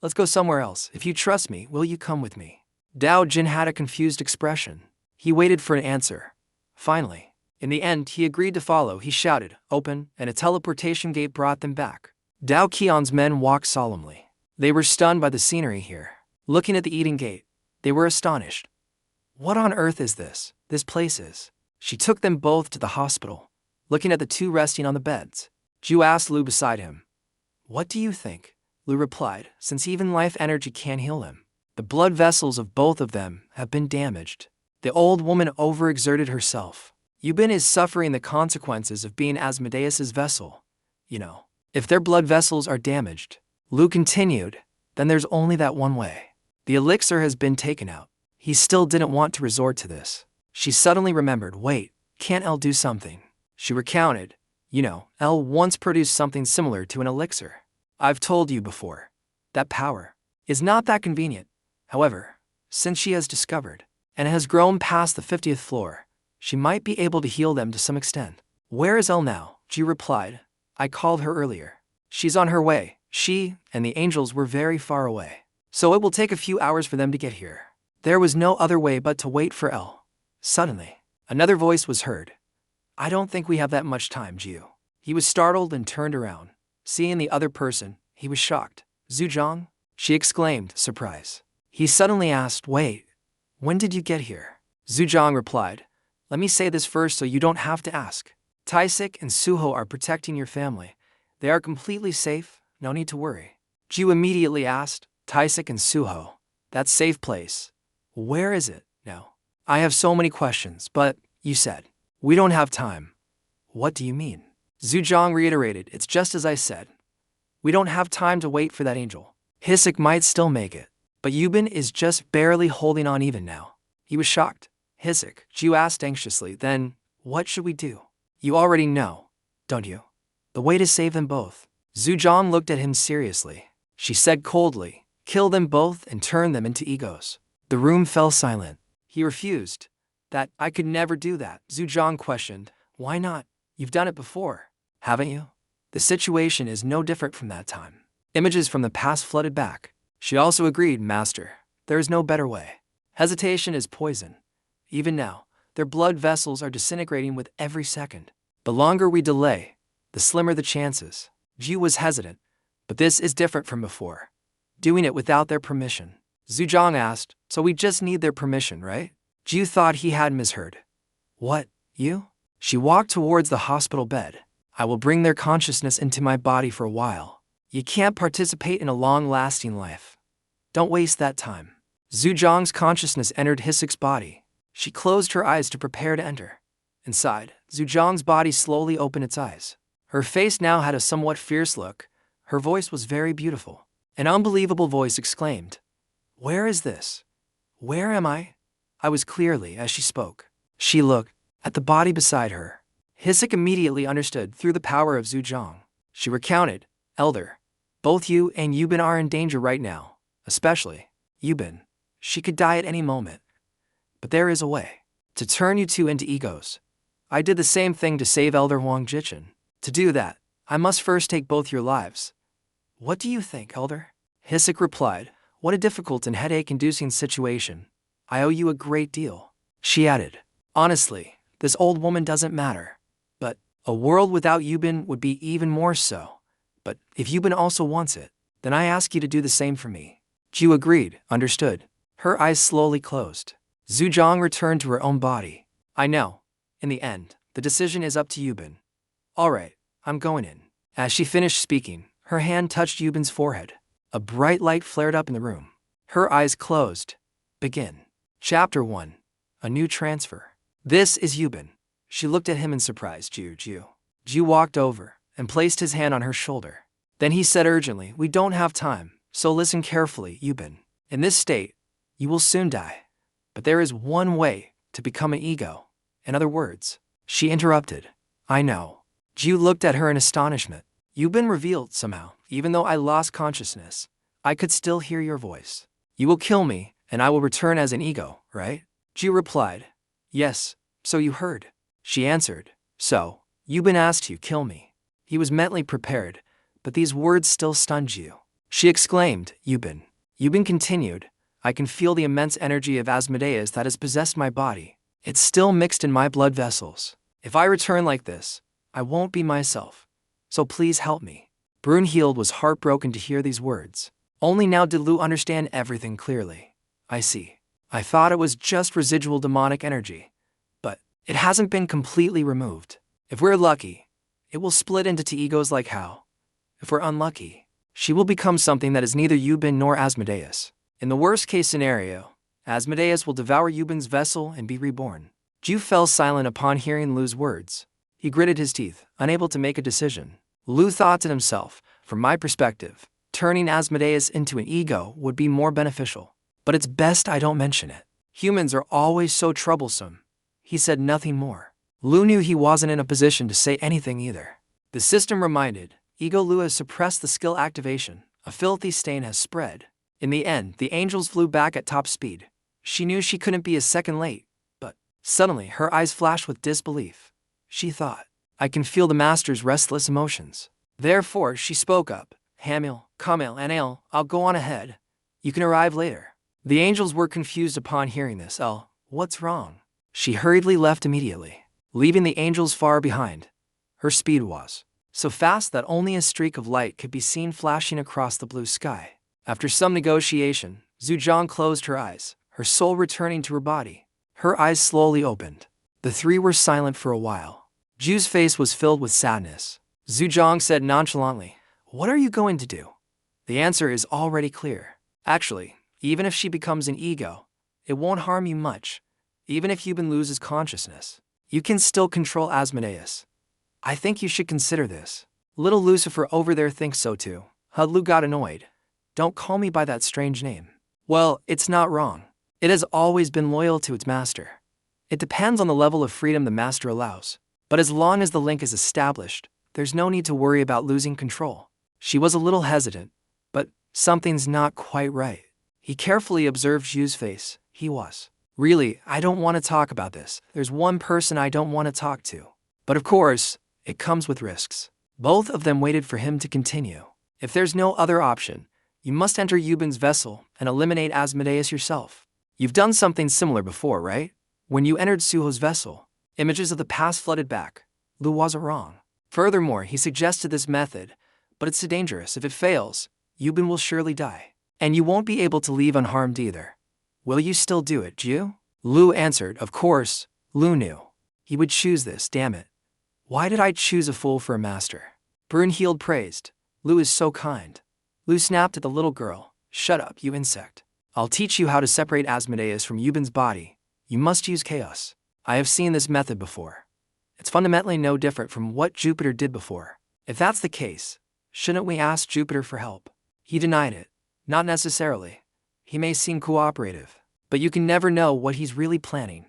let's go somewhere else. If you trust me, will you come with me? Dao Jin had a confused expression. He waited for an answer. Finally, in the end, he agreed to follow. He shouted, open, and a teleportation gate brought them back. Dao Qian's men walked solemnly. They were stunned by the scenery here. Looking at the eating gate, they were astonished. What on earth is this? This place is. She took them both to the hospital, looking at the two resting on the beds. Ju asked Lu beside him. What do you think? Lu replied, since even life energy can't heal them. The blood vessels of both of them have been damaged. The old woman overexerted herself. Yubin is suffering the consequences of being Asmodeus's vessel. You know, if their blood vessels are damaged, Lu continued, then there's only that one way. The elixir has been taken out. He still didn't want to resort to this. She suddenly remembered, wait, can't L do something? She recounted, you know, L once produced something similar to an elixir. I've told you before. That power is not that convenient. However, since she has discovered and has grown past the 50th floor, she might be able to heal them to some extent. Where is L now? Ji replied. I called her earlier. She's on her way. She and the angels were very far away, so it will take a few hours for them to get here. There was no other way but to wait for L. Suddenly, another voice was heard. I don't think we have that much time, Jiu. He was startled and turned around. Seeing the other person, he was shocked. Su Jang? She exclaimed, surprise. He suddenly asked, wait, when did you get here? Su Jang replied, let me say this first so you don't have to ask. Taisik and Suho are protecting your family. They are completely safe, no need to worry. Jiu immediately asked, Taisik and Suho, that safe place. Where is it now? I have so many questions, but, you said, we don't have time. What do you mean? Su Jang reiterated, it's just as I said. We don't have time to wait for that angel. Hisik might still make it, but Yubin is just barely holding on even now. He was shocked. Hisik, Jiu asked anxiously, then, what should we do? You already know, don't you? The way to save them both. Su Jang looked at him seriously. She said coldly, kill them both and turn them into egos. The room fell silent. He refused. That, I could never do that. Su Jang questioned, why not? You've done it before, haven't you? The situation is no different from that time. Images from the past flooded back. She also agreed, Master, there is no better way. Hesitation is poison. Even now, their blood vessels are disintegrating with every second. The longer we delay, the slimmer the chances. Jiu was hesitant, but this is different from before. Doing it without their permission. Su Jang asked, so we just need their permission, right? Jiu thought he had misheard. What, you? She walked towards the hospital bed. I will bring their consciousness into my body for a while. You can't participate in a long-lasting life. Don't waste that time. Su Jang's consciousness entered Hisik's body. She closed her eyes to prepare to enter. Inside, Su Jang's body slowly opened its eyes. Her face now had a somewhat fierce look. Her voice was very beautiful. An unbelievable voice exclaimed, where is this? Where am I? I was clearly as she spoke. She looked at the body beside her. Hisik immediately understood through the power of Su Jang. She recounted, Elder, both you and Yubin are in danger right now, especially Yubin. She could die at any moment. But there is a way to turn you two into egos. I did the same thing to save Elder Huang Jichin. To do that, I must first take both your lives. What do you think, Elder? Hisik replied, what a difficult and headache-inducing situation. I owe you a great deal. She added, honestly, this old woman doesn't matter. But a world without Yubin would be even more so. But if Yubin also wants it, then I ask you to do the same for me. Jiu agreed, understood. Her eyes slowly closed. Su Jang returned to her own body. I know. In the end, the decision is up to Yubin. All right, I'm going in. As she finished speaking, her hand touched Yubin's forehead. A bright light flared up in the room. Her eyes closed. Begin. Chapter 1. A new transfer. This is Yubin. She looked at him in surprise. Jiu. Jiu walked over and placed his hand on her shoulder. Then he said urgently, we don't have time, so listen carefully, Yubin. In this state, you will soon die. But there is one way to become an ego. In other words, she interrupted. I know. Jiu looked at her in astonishment. You've been revealed somehow. Even though I lost consciousness, I could still hear your voice. You will kill me, and I will return as an ego, right? Jiu replied. Yes, so you heard. She answered. So, Yubin asked you, kill me. He was mentally prepared, but these words still stunned you. She exclaimed, Yubin. Yubin continued, I can feel the immense energy of Asmodeus that has possessed my body. It's still mixed in my blood vessels. If I return like this, I won't be myself. So please help me. Brunhild was heartbroken to hear these words. Only now did Lu understand everything clearly. I see. I thought it was just residual demonic energy. But it hasn't been completely removed. If we're lucky, it will split into two egos like Hao. If we're unlucky, she will become something that is neither Yubin nor Asmodeus. In the worst-case scenario, Asmodeus will devour Yubin's vessel and be reborn. Ju fell silent upon hearing Lu's words. He gritted his teeth, unable to make a decision. Lu thought to himself, from my perspective, turning Asmodeus into an ego would be more beneficial. But it's best I don't mention it. Humans are always so troublesome. He said nothing more. Lu knew he wasn't in a position to say anything either. The system reminded, Ego Lu has suppressed the skill activation. A filthy stain has spread. In the end, the angels flew back at top speed. She knew she couldn't be a second late, but suddenly her eyes flashed with disbelief. She thought, I can feel the master's restless emotions. Therefore, she spoke up. Hamil, Kamil, and Ale, I'll go on ahead. You can arrive later. The angels were confused upon hearing this. El, what's wrong? She hurriedly left immediately, leaving the angels far behind. Her speed was so fast that only a streak of light could be seen flashing across the blue sky. After some negotiation, Su Jang closed her eyes, her soul returning to her body. Her eyes slowly opened. The three were silent for a while. Ju's face was filled with sadness. Su Jang said nonchalantly, what are you going to do? The answer is already clear. Actually, even if she becomes an ego, it won't harm you much. Even if Yubin loses consciousness, you can still control Asmodeus. I think you should consider this. Little Lucifer over there thinks so too. Lu got annoyed. Don't call me by that strange name. Well, it's not wrong. It has always been loyal to its master. It depends on the level of freedom the master allows. But as long as the link is established, there's no need to worry about losing control. She was a little hesitant, but something's not quite right. He carefully observed Ju's face. He was. Really, I don't want to talk about this. There's one person I don't want to talk to. But of course, it comes with risks. Both of them waited for him to continue. If there's no other option, you must enter Yubin's vessel and eliminate Asmodeus yourself. You've done something similar before, right? When you entered Suho's vessel, images of the past flooded back. Lu wasn't wrong. Furthermore, he suggested this method, but it's too dangerous. If it fails, Yubin will surely die. And you won't be able to leave unharmed either. Will you still do it, Ju? Lu answered, of course. Lu knew. He would choose this, damn it. Why did I choose a fool for a master? Brunhild praised. Lu is so kind. Lu snapped at the little girl. Shut up, you insect. I'll teach you how to separate Asmodeus from Yubin's body. You must use chaos. I have seen this method before. It's fundamentally no different from what Jupiter did before. If that's the case, shouldn't we ask Jupiter for help? He denied it. Not necessarily. He may seem cooperative, but you can never know what he's really planning.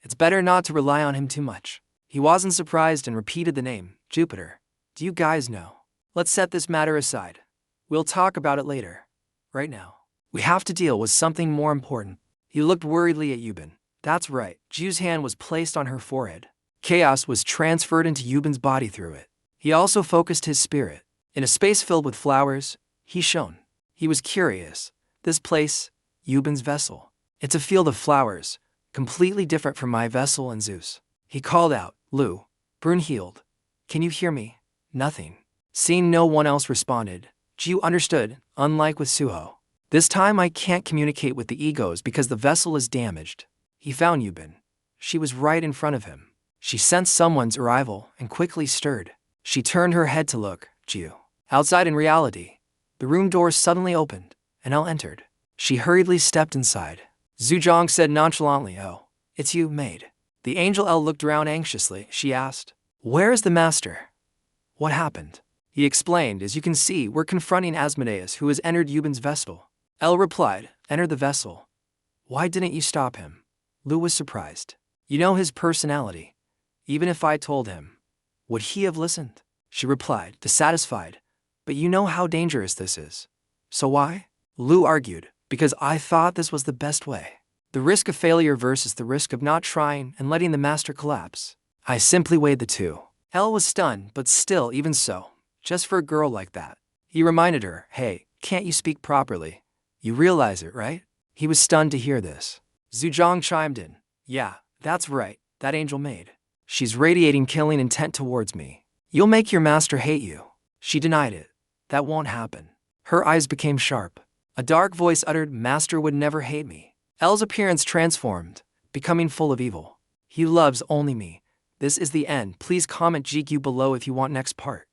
It's better not to rely on him too much. He wasn't surprised and repeated the name, Jupiter. Do you guys know? Let's set this matter aside. We'll talk about it later. Right now, we have to deal with something more important. He looked worriedly at Yubin. That's right. Ju's hand was placed on her forehead. Chaos was transferred into Yubin's body through it. He also focused his spirit. In a space filled with flowers, he shone. He was curious. This place, Yubin's vessel. It's a field of flowers, completely different from my vessel and Zeus. He called out, Lu, Brunhild, can you hear me? Nothing. Seeing no one else responded, Ju understood, unlike with Suho. This time I can't communicate with the egos because the vessel is damaged. He found Yubin. She was right in front of him. She sensed someone's arrival and quickly stirred. She turned her head to look, Ju. Outside in reality, the room door suddenly opened, and Elle entered. She hurriedly stepped inside. Su Jang said nonchalantly, oh, it's you, maid. The angel Elle looked around anxiously. She asked, where is the master? What happened? He explained, as you can see, we're confronting Asmodeus, who has entered Yubin's vessel. Elle replied, enter the vessel. Why didn't you stop him? Lu was surprised. You know his personality. Even if I told him, would he have listened? She replied, dissatisfied. But you know how dangerous this is. So why? Lu argued, because I thought this was the best way. The risk of failure versus the risk of not trying and letting the master collapse. I simply weighed the two. Elle was stunned, but still, even so, just for a girl like that. He reminded her, hey, can't you speak properly? You realize it, right? He was stunned to hear this. Su Jang chimed in, yeah, that's right, that angel maid. She's radiating killing intent towards me. You'll make your master hate you. She denied it. That won't happen. Her eyes became sharp. A dark voice uttered, master would never hate me. Elle's appearance transformed, becoming full of evil. He loves only me. This is the end. Please comment GQ below if you want next part.